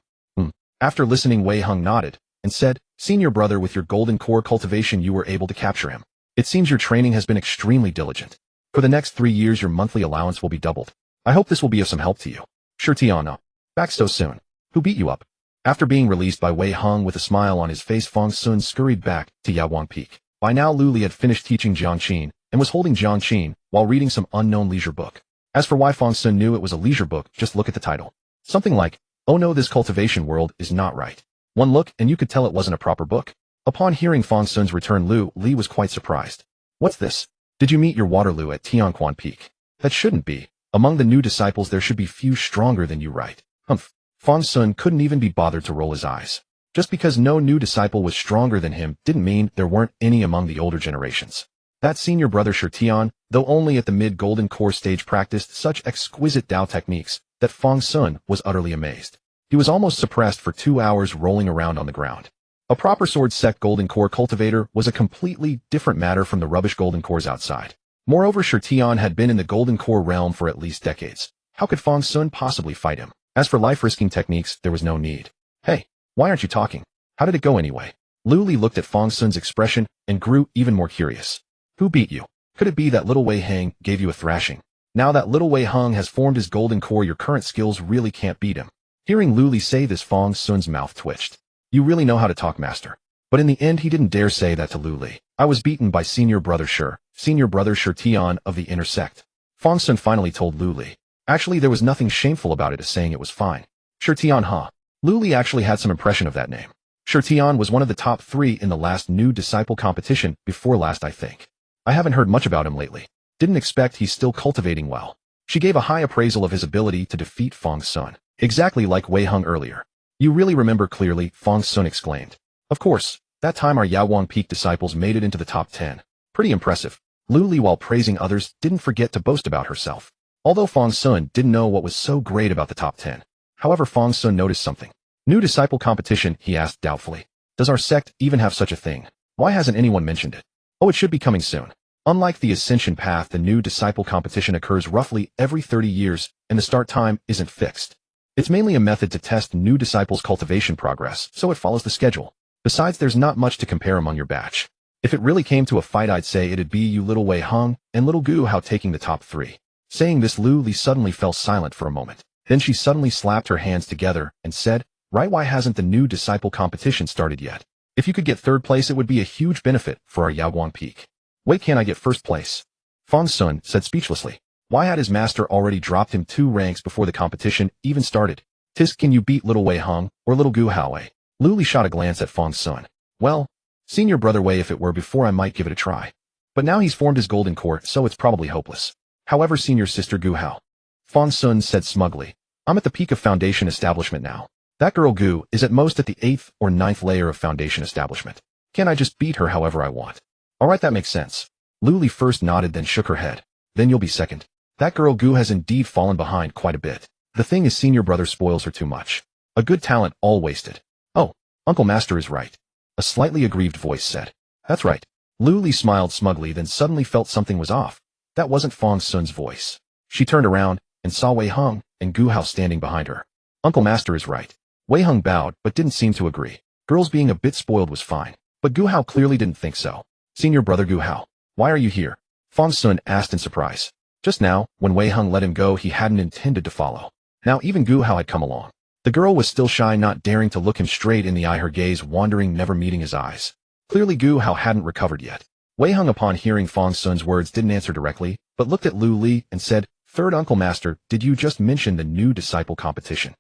A: After listening, Wei Heng nodded and said, Senior brother, with your golden core cultivation you were able to capture him. It seems your training has been extremely diligent. For the next 3 years your monthly allowance will be doubled. I hope this will be of some help to you. Shitian, back so soon. Who beat you up? After being released by Wei Heng with a smile on his face, Fang Xun scurried back to Yaoguang Peak. By now Lu Li had finished teaching Jiangqin and was holding Jiangqin while reading some unknown leisure book. As for why Fang Xun knew it was a leisure book, just look at the title. Something like, oh no, this cultivation world is not right. One look and you could tell it wasn't a proper book. Upon hearing Fang Xun's return, Lu Li was quite surprised. What's this? Did you meet your Waterloo at Tianquan Peak? That shouldn't be. Among the new disciples there should be few stronger than you, right? Humph. Fang Xun couldn't even be bothered to roll his eyes. Just because no new disciple was stronger than him didn't mean there weren't any among the older generations. That senior brother Shitian, though only at the mid-golden core stage, practiced such exquisite Dao techniques that Fang Xun was utterly amazed. He was almost suppressed for 2 hours rolling around on the ground. A proper sword sect golden core cultivator was a completely different matter from the rubbish golden cores outside. Moreover, Shitian had been in the golden core realm for at least decades. How could Fang Xun possibly fight him? As for life-risking techniques, there was no need. Hey, why aren't you talking? How did it go anyway? Lu Li looked at Fang Xun's expression and grew even more curious. Who beat you? Could it be that little Wei Heng gave you a thrashing? Now that little Wei Heng has formed his golden core, your current skills really can't beat him. Hearing Lu Li say this, Fang Xun's mouth twitched. You really know how to talk, master. But in the end he didn't dare say that to Lu Li. I was beaten by senior brother Shitian of the inner sect. Fang Xun finally told Lu Li. Actually, there was nothing shameful about it, as saying it was fine. Shitian, Lu Li actually had some impression of that name. Shitian was one of the top 3 in the last new disciple competition, before last I think. I haven't heard much about him lately. Didn't expect he's still cultivating well. She gave a high appraisal of his ability to defeat Fang Xun, exactly like Wei Heng earlier. You really remember clearly, Fang Xun exclaimed. Of course, that time our Yaoguang Peak disciples made it into the top 10. Pretty impressive. Lu Li, while praising others, didn't forget to boast about herself. Although Fang Xun didn't know what was so great about the top 10. However, Fang Xun noticed something. New disciple competition, he asked doubtfully. Does our sect even have such a thing? Why hasn't anyone mentioned it? Oh, it should be coming soon. Unlike the Ascension Path, the new disciple competition occurs roughly every 30 years, and the start time isn't fixed. It's mainly a method to test new disciples' cultivation progress, so it follows the schedule. Besides, there's not much to compare among your batch. If it really came to a fight, I'd say it'd be you, little Wei Heng, and little Gu Hao taking the top 3. Saying this, Lu Li suddenly fell silent for a moment. Then she suddenly slapped her hands together and said, Right, why hasn't the new disciple competition started yet? If you could get 3rd place, it would be a huge benefit for our Yaoguang Peak. Wait, can't I get 1st place? Fang Xun said speechlessly. Why had his master already dropped him 2 ranks before the competition even started? Tisk, can you beat little Wei Heng or little Gu Hao? Lu Li shot a glance at Fang Xun. Well, senior brother Wei, if it were before I might give it a try. But now he's formed his golden court, so it's probably hopeless. However, senior sister Gu Hao. Fang Xun said smugly. I'm at the peak of foundation establishment now. That girl Gu is at most at the 8th or 9th layer of foundation establishment. Can't I just beat her however I want? Alright, that makes sense. Lu Li first nodded then shook her head. Then you'll be second. That girl Gu has indeed fallen behind quite a bit. The thing is senior brother spoils her too much. A good talent all wasted. Oh, Uncle Master is right. A slightly aggrieved voice said. That's right. Lu Li smiled smugly then suddenly felt something was off. That wasn't Fang Xun's voice. She turned around and saw Wei Heng and Gu Hao standing behind her. Uncle Master is right. Wei Heng bowed but didn't seem to agree. Girls being a bit spoiled was fine. But Gu Hao clearly didn't think so. Senior brother Gu Hao, why are you here? Fang Xun asked in surprise. Just now, when Wei Heng let him go, he hadn't intended to follow. Now even Gu Hao had come along. The girl was still shy, not daring to look him straight in the eye, her gaze wandering, never meeting his eyes. Clearly Gu Hao hadn't recovered yet. Wei Heng, upon hearing Fang Xun's words, didn't answer directly, but looked at Lu Li and said, Third Uncle Master, did you just mention the new disciple competition?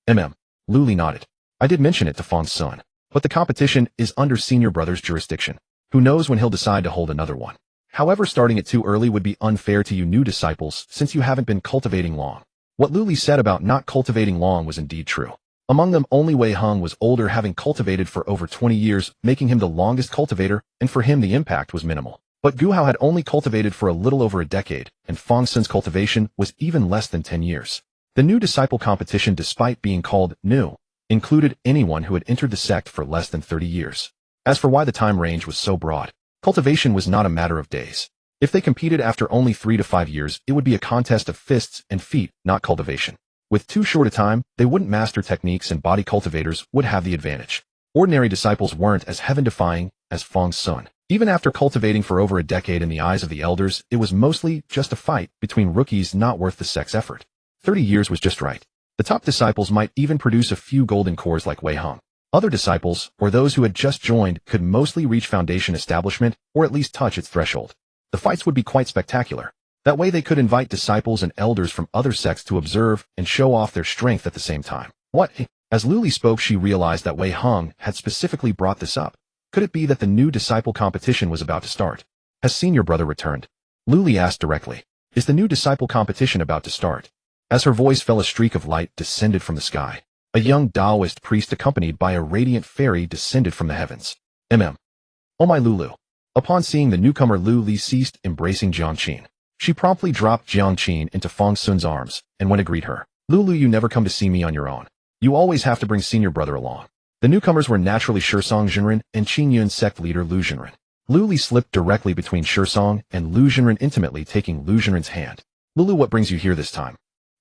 A: Lu Li nodded. I did mention it to Fang Xun. But the competition is under senior brother's jurisdiction. Who knows when he'll decide to hold another one. However, starting it too early would be unfair to you new disciples since you haven't been cultivating long. What Lu Li said about not cultivating long was indeed true. Among them, only Wei Heng was older, having cultivated for over 20 years, making him the longest cultivator, and for him the impact was minimal. But Gu Hao had only cultivated for a little over a decade, and Fang Xun's cultivation was even less than 10 years. The new disciple competition, despite being called new, included anyone who had entered the sect for less than 30 years. As for why the time range was so broad, cultivation was not a matter of days. If they competed after only 3 to 5 years, it would be a contest of fists and feet, not cultivation. With too short a time, they wouldn't master techniques, and body cultivators would have the advantage. Ordinary disciples weren't as heaven-defying as Fang Xun. Even after cultivating for over a decade, in the eyes of the elders, it was mostly just a fight between rookies, not worth the sect's effort. 30 years was just right. The top disciples might even produce a few golden cores like Wei Heng. Other disciples, or those who had just joined, could mostly reach foundation establishment, or at least touch its threshold. The fights would be quite spectacular. That way they could invite disciples and elders from other sects to observe and show off their strength at the same time. What? As Lu Li spoke, she realized that Wei Heng had specifically brought this up. Could it be that the new disciple competition was about to start? Has senior brother returned? Lu Li asked directly. Is the new disciple competition about to start? As her voice fell, a streak of light descended from the sky. A young Taoist priest accompanied by a radiant fairy descended from the heavens. Oh my Lulu. Upon seeing the newcomer, Lu Li ceased embracing Jiangqin. She promptly dropped Jiangqin into Fang Xun's arms and went to greet her. Lulu, you never come to see me on your own. You always have to bring senior brother along. The newcomers were naturally Shisong Jinren and Qingyun sect leader Lu Jinren. Lu Li slipped directly between Shisong and Lu Jinren, intimately taking Lu Jinren's hand. Lulu, what brings you here this time?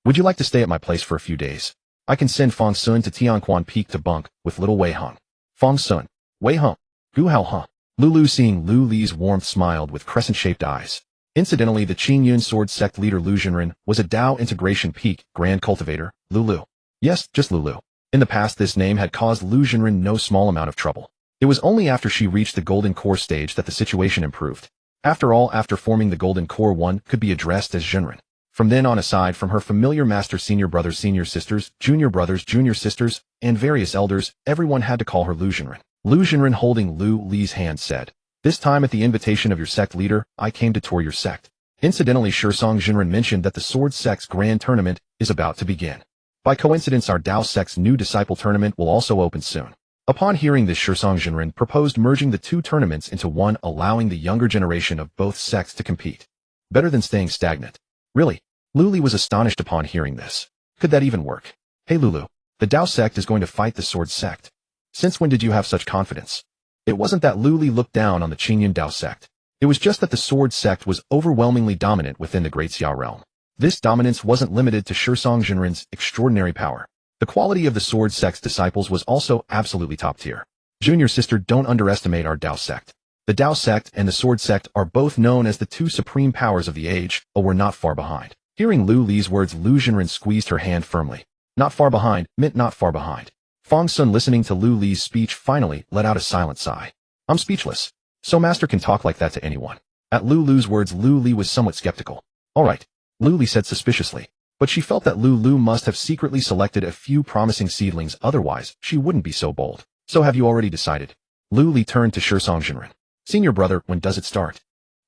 A: Would you like to stay at my place for a few days? I can send Fang Xun to Tianquan Peak to bunk with little Wei Heng. Fang Xun, Wei Heng, Gu Hao Heng. Lulu, seeing Lu Li's warmth, smiled with crescent-shaped eyes. Incidentally, the Qingyun sword sect leader Lu Jinren was a Dao integration peak grand cultivator, Lulu. Yes, just Lulu. In the past, this name had caused Lu Jinren no small amount of trouble. It was only after she reached the golden core stage that the situation improved. After all, after forming the golden core, one could be addressed as Jinren. From then on, aside from her familiar master, senior brothers, senior sisters, junior sisters, and various elders, everyone had to call her Lu Jinren. Lu Jinren, holding Lu Li's hand, said, This time, at the invitation of your sect leader, I came to tour your sect. Incidentally, Shisong Jinren mentioned that the Sword Sect's grand tournament is about to begin. By coincidence, our Dao Sect's new disciple tournament will also open soon. Upon hearing this, Shisong Jinren proposed merging the two tournaments into one, allowing the younger generation of both sects to compete. Better than staying stagnant. Really? Lu Li was astonished upon hearing this. Could that even work? Hey Lulu, the Dao Sect is going to fight the Sword Sect. Since when did you have such confidence? It wasn't that Lu Li looked down on the Qingyun Dao Sect. It was just that the Sword Sect was overwhelmingly dominant within the Great Xia realm. This dominance wasn't limited to Shisong Jinren's extraordinary power. The quality of the Sword Sect's disciples was also absolutely top tier. Junior sister, don't underestimate our Dao Sect. The Dao Sect and the Sword Sect are both known as the two supreme powers of the age, but we're not far behind. Hearing Lu Li's words, Lu Jinren squeezed her hand firmly. Not far behind meant not far behind. Fang Xun, listening to Lu Li's speech, finally let out a silent sigh. I'm speechless. So master can talk like that to anyone. At Lulu's words, Lu Li was somewhat skeptical. Alright, Lu Li said suspiciously. But she felt that Lu must have secretly selected a few promising seedlings, otherwise she wouldn't be so bold. So have you already decided? Lu Li turned to Shisong. Senior brother, when does it start?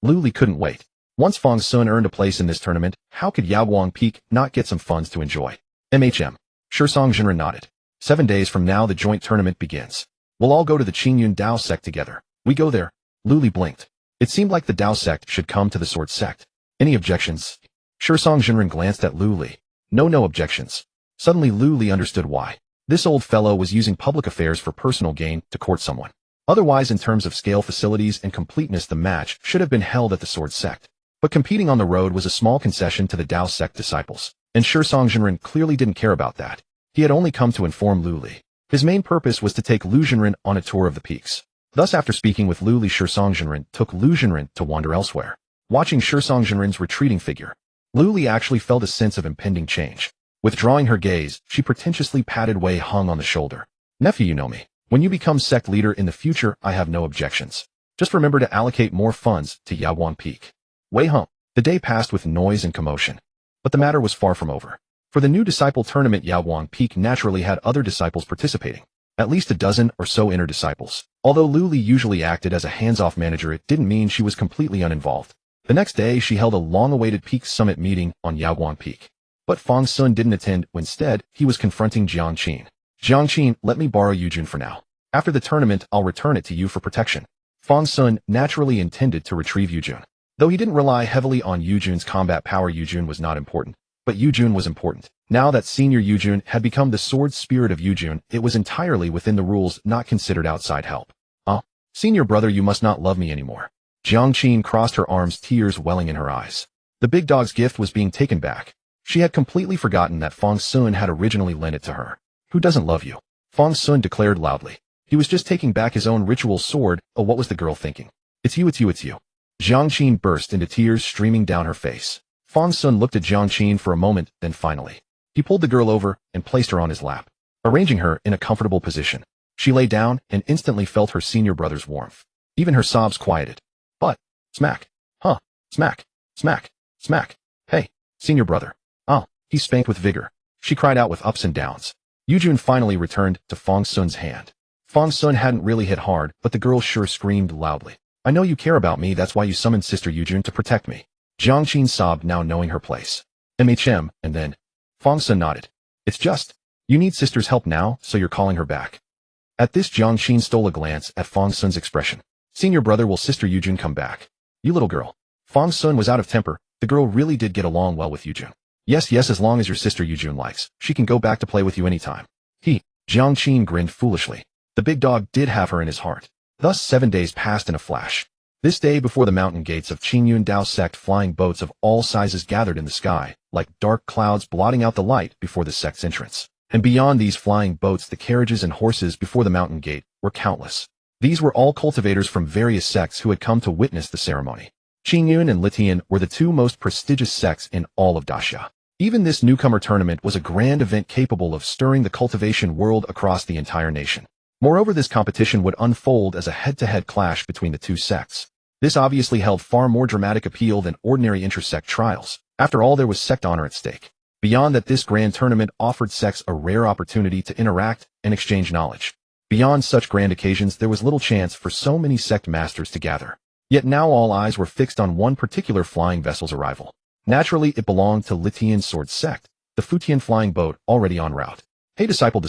A: Lu Li couldn't wait. Once Fang Xun earned a place in this tournament, how could Yaoguang Peak not get some funds to enjoy? Shisong nodded. 7 days from now the joint tournament begins. We'll all go to the Qingyun Dao Sect together. We go there. Lu Li blinked. It seemed like the Dao Sect should come to the Sword Sect. Any objections? Shisong glanced at Lu Li. No objections. Suddenly Lu Li understood why. This old fellow was using public affairs for personal gain to court someone. Otherwise, in terms of scale, facilities, and completeness, the match should have been held at the Sword Sect. But competing on the road was a small concession to the Dao Sect disciples, and Shisong clearly didn't care about that. He had only come to inform Lu Li. His main purpose was to take Lu Jinren on a tour of the peaks. Thus, after speaking with Lu Li, Shisong took Lu Jinren to wander elsewhere. Watching Shisong's retreating figure, Lu Li actually felt a sense of impending change. Withdrawing her gaze, she pretentiously patted Wei Hung on the shoulder. Nephew, you know me. When you become sect leader in the future, I have no objections. Just remember to allocate more funds to Yaoguang Peak. Wei Hung. The day passed with noise and commotion. But the matter was far from over. For the new disciple tournament, Yaoguang Peak naturally had other disciples participating. At least a dozen or so inner disciples. Although Lu Li usually acted as a hands-off manager, it didn't mean she was completely uninvolved. The next day, she held a long-awaited Peak Summit meeting on Yaoguang Peak. But Fang Xun didn't attend. Instead, he was confronting Jiang Qin. Jiang Qin, let me borrow Yujun for now. After the tournament, I'll return it to you for protection. Fang Xun naturally intended to retrieve Yujun. Though he didn't rely heavily on Yujun's combat power, Yujun was not important. But Yujun was important. Now that senior Yujun had become the sword spirit of Yujun, it was entirely within the rules, not considered outside help. Senior brother, you must not love me anymore. Jiang Qin crossed her arms, tears welling in her eyes. The big dog's gift was being taken back. She had completely forgotten that Fang Xun had originally lent it to her. Who doesn't love you? Fang Xun declared loudly. He was just taking back his own ritual sword. Oh, what was the girl thinking? It's you. Jiang Qin burst into tears streaming down her face. Fang Xun looked at Jiang Qin for a moment, then finally. He pulled the girl over and placed her on his lap. Arranging her in a comfortable position, she lay down and instantly felt her senior brother's warmth. Even her sobs quieted. But, smack. Smack. Smack. Hey, senior brother. He spanked with vigor. She cried out with ups and downs. Yujun finally returned to Fang Xun's hand. Fang Xun hadn't really hit hard, but the girl sure screamed loudly. I know you care about me, that's why you summoned Sister Yujun to protect me. Jiang Qin sobbed, now knowing her place. And then, Fang Xun nodded. It's just, you need sister's help now, so you're calling her back. At this, Jiang Qin stole a glance at Fang Xun's expression. Senior brother, will Sister Yujun come back? You little girl. Fang Xun was out of temper. The girl really did get along well with Yujun. Yes, as long as your sister Yujun likes, she can go back to play with you anytime. Jiang Qin grinned foolishly. The big dog did have her in his heart. Thus 7 days passed in a flash. This day before the mountain gates of Qingyun Dao Sect, flying boats of all sizes gathered in the sky, like dark clouds blotting out the light before the sect's entrance. And beyond these flying boats, the carriages and horses before the mountain gate were countless. These were all cultivators from various sects who had come to witness the ceremony. Qingyun and Litian were the two most prestigious sects in all of Daxia. Even this newcomer tournament was a grand event capable of stirring the cultivation world across the entire nation. Moreover, this competition would unfold as a head-to-head clash between the two sects. This obviously held far more dramatic appeal than ordinary intersect trials. After all, there was sect honor at stake. Beyond that, this grand tournament offered sects a rare opportunity to interact and exchange knowledge. Beyond such grand occasions, there was little chance for so many sect masters to gather. Yet now all eyes were fixed on one particular flying vessel's arrival. Naturally, it belonged to Litian's sword sect, the Futian flying boat already en route. Hey disciple,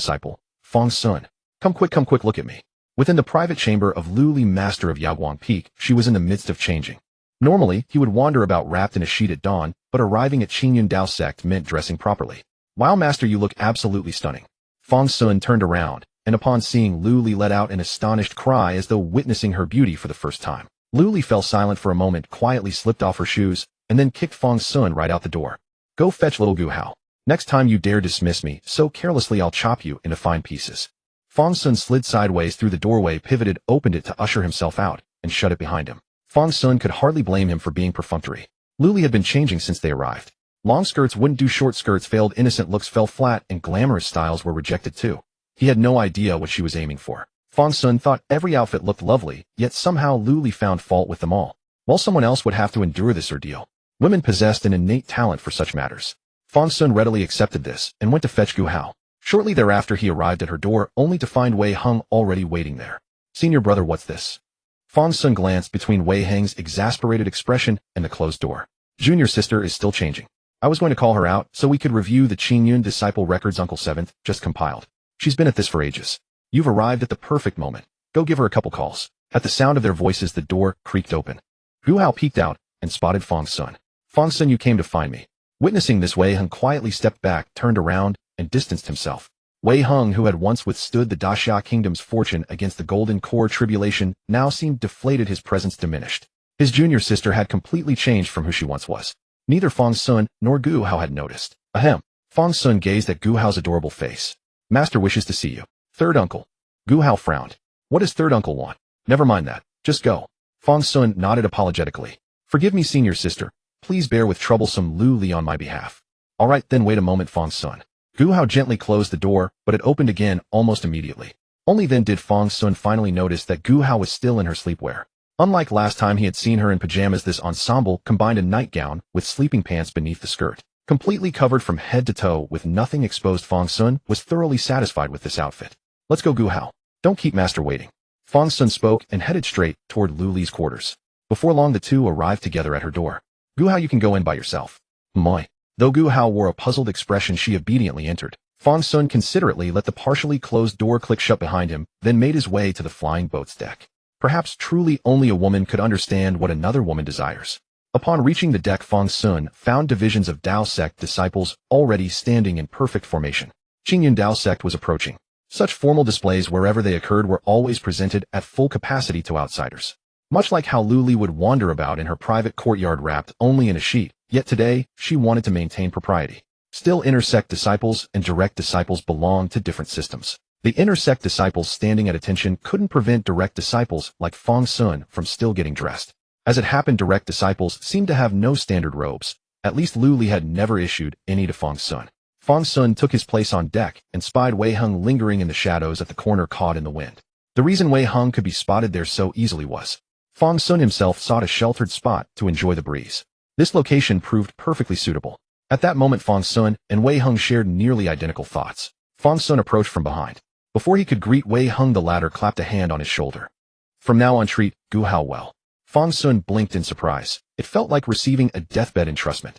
A: Fang Xun. Come quick, look at me. Within the private chamber of Lu Li, master of Yaoguang Peak, she was in the midst of changing. Normally, he would wander about wrapped in a sheet at dawn, but arriving at Qingyun Dao Sect meant dressing properly. Wow, master, you look absolutely stunning. Fang Xun turned around, and upon seeing Lu Li let out an astonished cry as though witnessing her beauty for the first time. Lu Li fell silent for a moment, quietly slipped off her shoes, and then kicked Fang Xun right out the door. Go fetch little Gu Hao. Next time you dare dismiss me so carelessly, I'll chop you into fine pieces. Fang Xun slid sideways through the doorway, pivoted, opened it to usher himself out, and shut it behind him. Fang Xun could hardly blame him for being perfunctory. Lu Li had been changing since they arrived. Long skirts wouldn't do, short skirts failed, innocent looks fell flat, and glamorous styles were rejected too. He had no idea what she was aiming for. Fang Xun thought every outfit looked lovely, yet somehow Lu Li found fault with them all. While someone else would have to endure this ordeal. Women possessed an innate talent for such matters. Fang Xun readily accepted this, and went to fetch Gu Hao. Shortly thereafter he arrived at her door, only to find Wei Hung already waiting there. Senior brother, what's this? Fang Xun glanced between Wei Heng's exasperated expression and the closed door. Junior sister is still changing. I was going to call her out so we could review the Qingyun disciple records Uncle Seventh just compiled. She's been at this for ages. You've arrived at the perfect moment. Go give her a couple calls. At the sound of their voices, the door creaked open. Gu Hao peeked out and spotted Fang Xun. Fang Xun, you came to find me. Witnessing this, Wei Heng quietly stepped back, turned around, and distanced himself. Wei Heng, who had once withstood the Daxia Kingdom's fortune against the Golden Core tribulation, now seemed deflated, his presence diminished. His junior sister had completely changed from who she once was. Neither Fang Xun nor Gu Hao had noticed. Ahem. Fang Xun gazed at Gu Hao's adorable face. Master wishes to see you. Third uncle. Gu Hao frowned. What does third uncle want? Never mind that. Just go. Fang Xun nodded apologetically. Forgive me, senior sister. Please bear with troublesome Lu Li on my behalf. All right, then wait a moment, Fang Xun. Gu Hao gently closed the door, but it opened again almost immediately. Only then did Fang Xun finally notice that Gu Hao was still in her sleepwear. Unlike last time he had seen her in pajamas, this ensemble combined a nightgown with sleeping pants beneath the skirt. Completely covered from head to toe with nothing exposed, Fang Xun was thoroughly satisfied with this outfit. Let's go, Gu Hao. Don't keep master waiting. Fang Xun spoke and headed straight toward Lu Li's quarters. Before long, the two arrived together at her door. Gu Hao, you can go in by yourself. Moi. Though Gu Hao wore a puzzled expression, she obediently entered. Fang Xun considerately let the partially closed door click shut behind him, then made his way to the flying boat's deck. Perhaps truly only a woman could understand what another woman desires. Upon reaching the deck, Fang Xun found divisions of Dao Sect disciples already standing in perfect formation. Qingyun Dao Sect was approaching. Such formal displays wherever they occurred were always presented at full capacity to outsiders. Much like how Lu Li would wander about in her private courtyard wrapped only in a sheet, yet today she wanted to maintain propriety. Still, intersect disciples and direct disciples belonged to different systems. The intersect disciples standing at attention couldn't prevent direct disciples like Fang Xun from still getting dressed. As it happened, direct disciples seemed to have no standard robes. At least Lu Li had never issued any to Fang Xun. Fang Xun took his place on deck and spied Wei Heng lingering in the shadows at the corner, caught in the wind. The reason Wei Heng could be spotted there so easily was Fang Xun himself sought a sheltered spot to enjoy the breeze. This location proved perfectly suitable. At that moment, Fang Xun and Wei Heng shared nearly identical thoughts. Fang Xun approached from behind. Before he could greet Wei Heng, the latter clapped a hand on his shoulder. From now on, treat Gu Hao well. Fang Xun blinked in surprise. It felt like receiving a deathbed entrustment.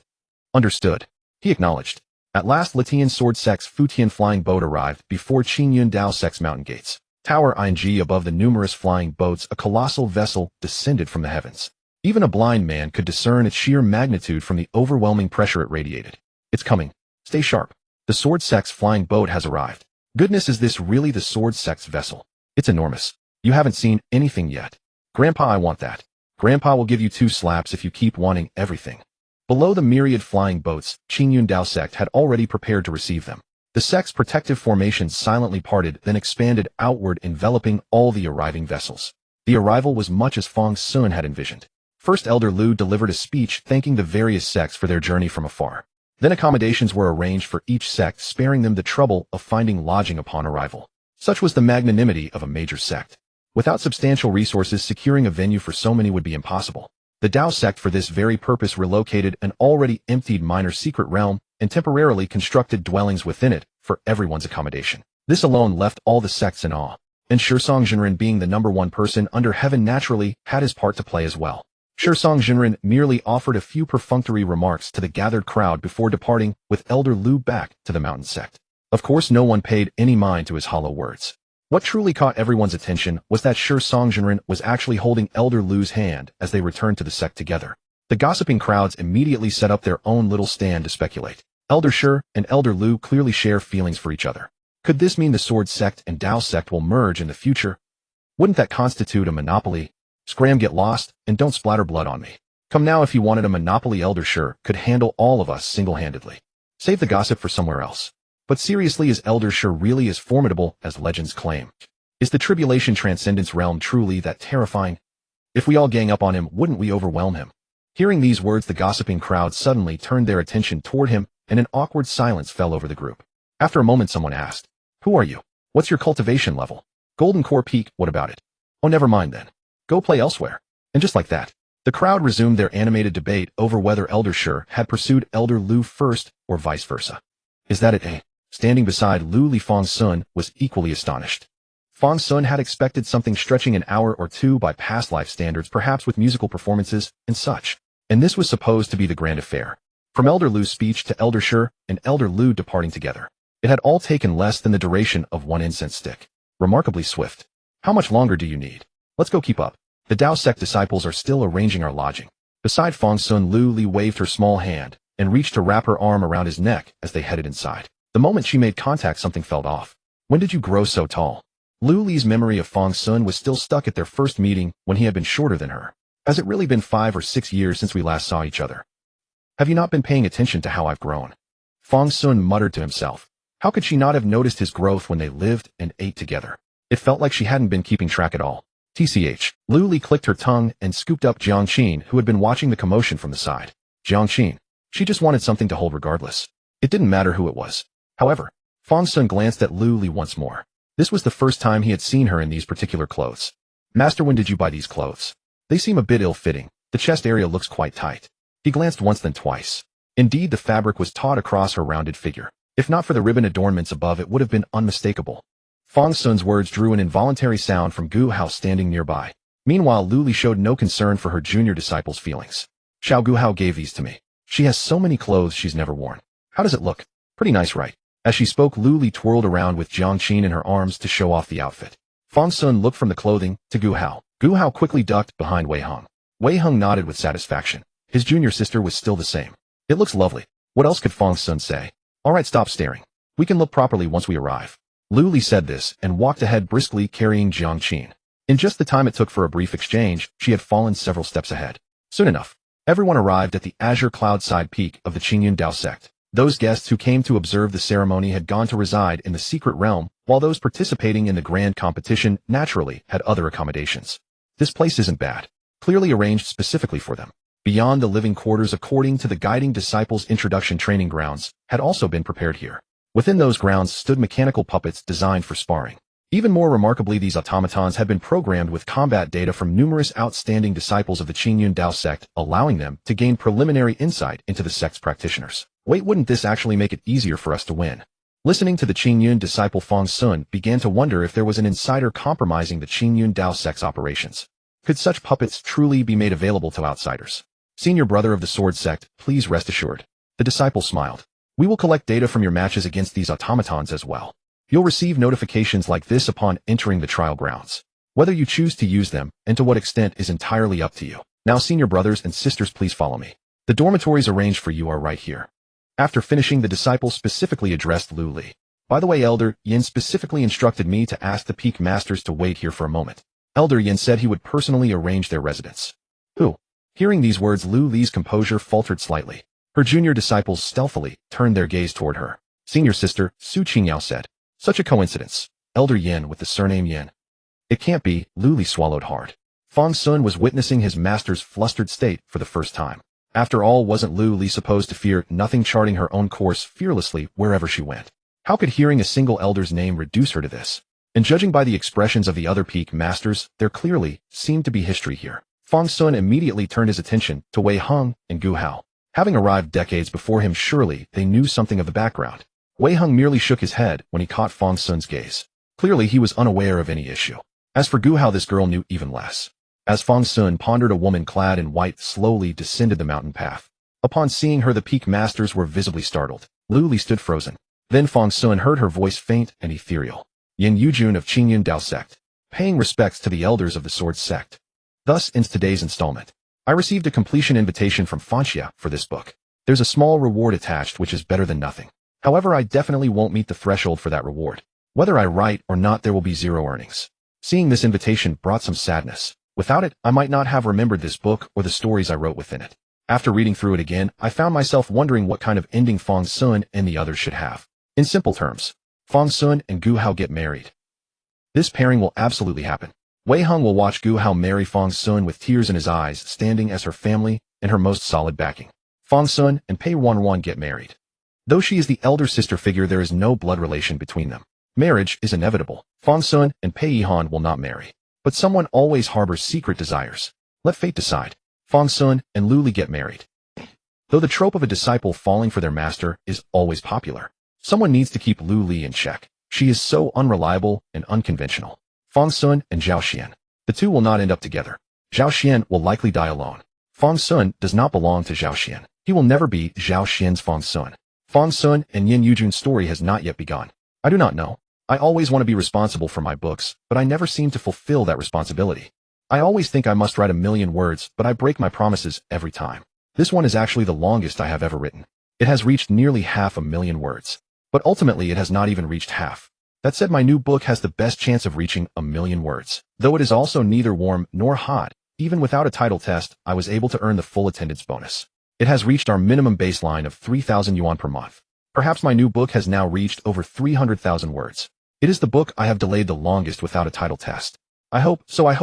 A: Understood. He acknowledged. At last, Latian Sword Sect's Futian flying boat arrived before Qingyun Dao Sect's mountain gates. Tower ing above the numerous flying boats, a colossal vessel descended from the heavens. Even a blind man could discern its sheer magnitude from the overwhelming pressure it radiated. It's coming. Stay sharp. The Sword Sect's flying boat has arrived. Goodness, is this really the Sword Sect's vessel? It's enormous. You haven't seen anything yet. Grandpa, I want that. Grandpa will give you 2 slaps if you keep wanting everything. Below the myriad flying boats, Qingyun Dao Sect had already prepared to receive them. The sect's protective formations silently parted, then expanded outward, enveloping all the arriving vessels. The arrival was much as Fang Xun had envisioned. First, Elder Lu delivered a speech thanking the various sects for their journey from afar. Then accommodations were arranged for each sect, sparing them the trouble of finding lodging upon arrival. Such was the magnanimity of a major sect. Without substantial resources, securing a venue for so many would be impossible. The Dao Sect for this very purpose relocated an already emptied minor secret realm and temporarily constructed dwellings within it for everyone's accommodation. This alone left all the sects in awe. And Shirsong Jinren, being the #1 person under heaven, naturally had his part to play as well. Shirsong Jinren merely offered a few perfunctory remarks to the gathered crowd before departing with Elder Lu back to the mountain sect. Of course, no one paid any mind to his hollow words. What truly caught everyone's attention was that Shirsong Jinren was actually holding Elder Lu's hand as they returned to the sect together. The gossiping crowds immediately set up their own little stand to speculate. Elder Shir and Elder Lu clearly share feelings for each other. Could this mean the Sword Sect and Dao Sect will merge in the future? Wouldn't that constitute a monopoly? Scram, get lost, and don't splatter blood on me. Come now, if you wanted a monopoly, Elder Shir could handle all of us single-handedly. Save the gossip for somewhere else. But seriously, is Elder Shir really as formidable as legends claim? Is the Tribulation Transcendence realm truly that terrifying? If we all gang up on him, wouldn't we overwhelm him? Hearing these words, the gossiping crowd suddenly turned their attention toward him, and an awkward silence fell over the group. After a moment, someone asked, "Who are you? What's your cultivation level? Golden Core Peak, what about it? Oh, never mind then. Go play elsewhere." And just like that, the crowd resumed their animated debate over whether Elder Shir had pursued Elder Lu first or vice versa. Is that it, eh? Standing beside Lu Li, Fang Xun was equally astonished. Fang Xun had expected something stretching an hour or two by past life standards, perhaps with musical performances and such. And this was supposed to be the grand affair. From Elder Lu's speech to Elder Shi and Elder Lu departing together, it had all taken less than the duration of one incense stick. Remarkably swift. How much longer do you need? Let's go keep up. The Dao sect disciples are still arranging our lodging. Beside Fang Xun, Lu Li waved her small hand and reached to wrap her arm around his neck as they headed inside. The moment she made contact, something felt off. When did you grow so tall? Lu Li's memory of Fang Xun was still stuck at their first meeting when he had been shorter than her. Has it really been 5 or 6 years since we last saw each other? Have you not been paying attention to how I've grown? Fang Xun muttered to himself. How could she not have noticed his growth when they lived and ate together? It felt like she hadn't been keeping track at all. TCH. Lu Li clicked her tongue and scooped up Jiang Qin, who had been watching the commotion from the side. Jiang Qin. She just wanted something to hold regardless. It didn't matter who it was. However, Fang Xun glanced at Lu Li once more. This was the first time he had seen her in these particular clothes. Master, when did you buy these clothes? They seem a bit ill-fitting. The chest area looks quite tight. He glanced once then twice. Indeed, the fabric was taut across her rounded figure. If not for the ribbon adornments above, it would have been unmistakable. Fang Xun's words drew an involuntary sound from Gu Hao standing nearby. Meanwhile, Lu Li showed no concern for her junior disciple's feelings. Xiao Gu Hao gave these to me. She has so many clothes she's never worn. How does it look? Pretty nice, right? As she spoke, Lu Li twirled around with Jiang Qin in her arms to show off the outfit. Fang Xun looked from the clothing to Gu Hao. Gu Hao quickly ducked behind Wei Heng. Wei Heng nodded with satisfaction. His junior sister was still the same. It looks lovely. What else could Fang Xun say? All right, stop staring. We can look properly once we arrive. Lu Li said this and walked ahead briskly, carrying Jiang Qin. In just the time it took for a brief exchange, she had fallen several steps ahead. Soon enough, everyone arrived at the azure cloud side peak of the Qingyun Dao sect. Those guests who came to observe the ceremony had gone to reside in the secret realm, while those participating in the grand competition naturally had other accommodations. This place isn't bad. Clearly arranged specifically for them. Beyond the living quarters, according to the guiding disciples' introduction, training grounds had also been prepared here. Within those grounds stood mechanical puppets designed for sparring. Even more remarkably, these automatons had been programmed with combat data from numerous outstanding disciples of the Qingyun Dao sect, allowing them to gain preliminary insight into the sect's practitioners. Wait, wouldn't this actually make it easier for us to win? Listening to the Qingyun disciple, Fang Xun began to wonder if there was an insider compromising the Qingyun Dao sect's operations. Could such puppets truly be made available to outsiders? Senior brother of the sword sect, please rest assured. The disciple smiled. We will collect data from your matches against these automatons as well. You'll receive notifications like this upon entering the trial grounds. Whether you choose to use them and to what extent is entirely up to you. Now, senior brothers and sisters, please follow me. The dormitories arranged for you are right here. After finishing, the disciple specifically addressed Lu Li. By the way, Elder Yin specifically instructed me to ask the peak masters to wait here for a moment. Elder Yin said he would personally arrange their residence. Who? Hearing these words, Lu Li's composure faltered slightly. Her junior disciples stealthily turned their gaze toward her. Senior sister, Su Qingyao said. Such a coincidence. Elder Yin with the surname Yin. It can't be. Lu Li swallowed hard. Fang Xun was witnessing his master's flustered state for the first time. After all, wasn't Lu Li supposed to fear nothing, charting her own course fearlessly wherever she went? How could hearing a single elder's name reduce her to this? And judging by the expressions of the other peak masters, there clearly seemed to be history here. Fang Xun immediately turned his attention to Wei Heng and Gu Hao. Having arrived decades before him, surely they knew something of the background. Wei Heng merely shook his head when he caught Fang Xun's gaze. Clearly he was unaware of any issue. As for Gu Hao, this girl knew even less. As Fang Xun pondered, a woman clad in white slowly descended the mountain path. Upon seeing her, the peak masters were visibly startled. Lu Li stood frozen. Then Fang Xun heard her voice, faint and ethereal. Yin Yujun of Qingyun Dao sect. Paying respects to the elders of the sword sect. Thus ends today's installment. I received a completion invitation from Fanxia for this book. There's a small reward attached, which is better than nothing. However, I definitely won't meet the threshold for that reward. Whether I write or not, there will be zero earnings. Seeing this invitation brought some sadness. Without it, I might not have remembered this book or the stories I wrote within it. After reading through it again, I found myself wondering what kind of ending Fang Xun and the others should have. In simple terms, Fang Xun and Gu Hao get married. This pairing will absolutely happen. Wei Heng will watch Gu Hao marry Fang Xun with tears in his eyes, standing as her family and her most solid backing. Fang Xun and Pei Ruanruan get married. Though she is the elder sister figure, there is no blood relation between them. Marriage is inevitable. Fang Xun and Pei Yihan will not marry. But someone always harbors secret desires. Let fate decide. Fang Xun and Lu Li get married. Though the trope of a disciple falling for their master is always popular, someone needs to keep Lu Li in check. She is so unreliable and unconventional. Fang Xun and Zhao Xian. The two will not end up together. Zhao Xian will likely die alone. Fang Xun does not belong to Zhao Xian. He will never be Zhao Xian's Fang Xun. Fang Xun and Yin Yujun's story has not yet begun. I do not know. I always want to be responsible for my books, but I never seem to fulfill that responsibility. I always think I must write 1,000,000 words, but I break my promises every time. This one is actually the longest I have ever written. It has reached nearly 500,000 words. But ultimately it has not even reached half. That said, my new book has the best chance of reaching 1,000,000 words. Though it is also neither warm nor hot, even without a title test, I was able to earn the full attendance bonus. It has reached our minimum baseline of 3,000 yuan per month. Perhaps my new book has now reached over 300,000 words. It is the book I have delayed the longest without a title test. I hope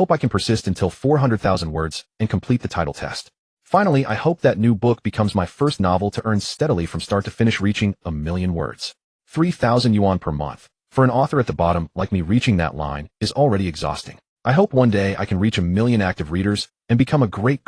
A: I can persist until 400,000 words and complete the title test. Finally, I hope that new book becomes my first novel to earn steadily from start to finish reaching 1,000,000 words. 3,000 yuan per month. For an author at the bottom like me, reaching that line is already exhausting. I hope one day I can reach 1,000,000 active readers and become a great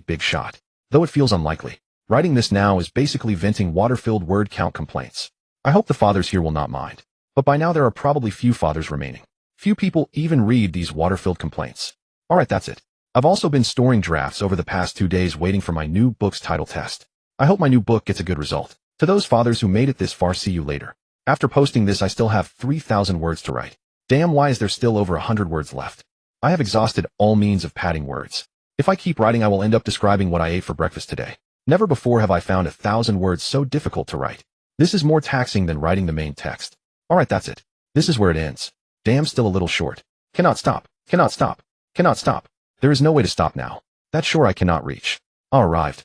A: big shot. Though it feels unlikely. Writing this now is basically venting water-filled word count complaints. I hope the fathers here will not mind. But by now there are probably few fathers remaining. Few people even read these water-filled complaints. Alright, that's it. I've also been storing drafts over the past 2 days waiting for my new book's title test. I hope my new book gets a good result. To those fathers who made it this far, see you later. After posting this, I still have 3,000 words to write. Damn, why is there still over 100 words left? I have exhausted all means of padding words. If I keep writing, I will end up describing what I ate for breakfast today. Never before have I found 1,000 words so difficult to write. This is more taxing than writing the main text. Alright, that's it. This is where it ends. Damn, still a little short. Cannot stop. Cannot stop. Cannot stop. There is no way to stop now. That shore I cannot reach. I arrived.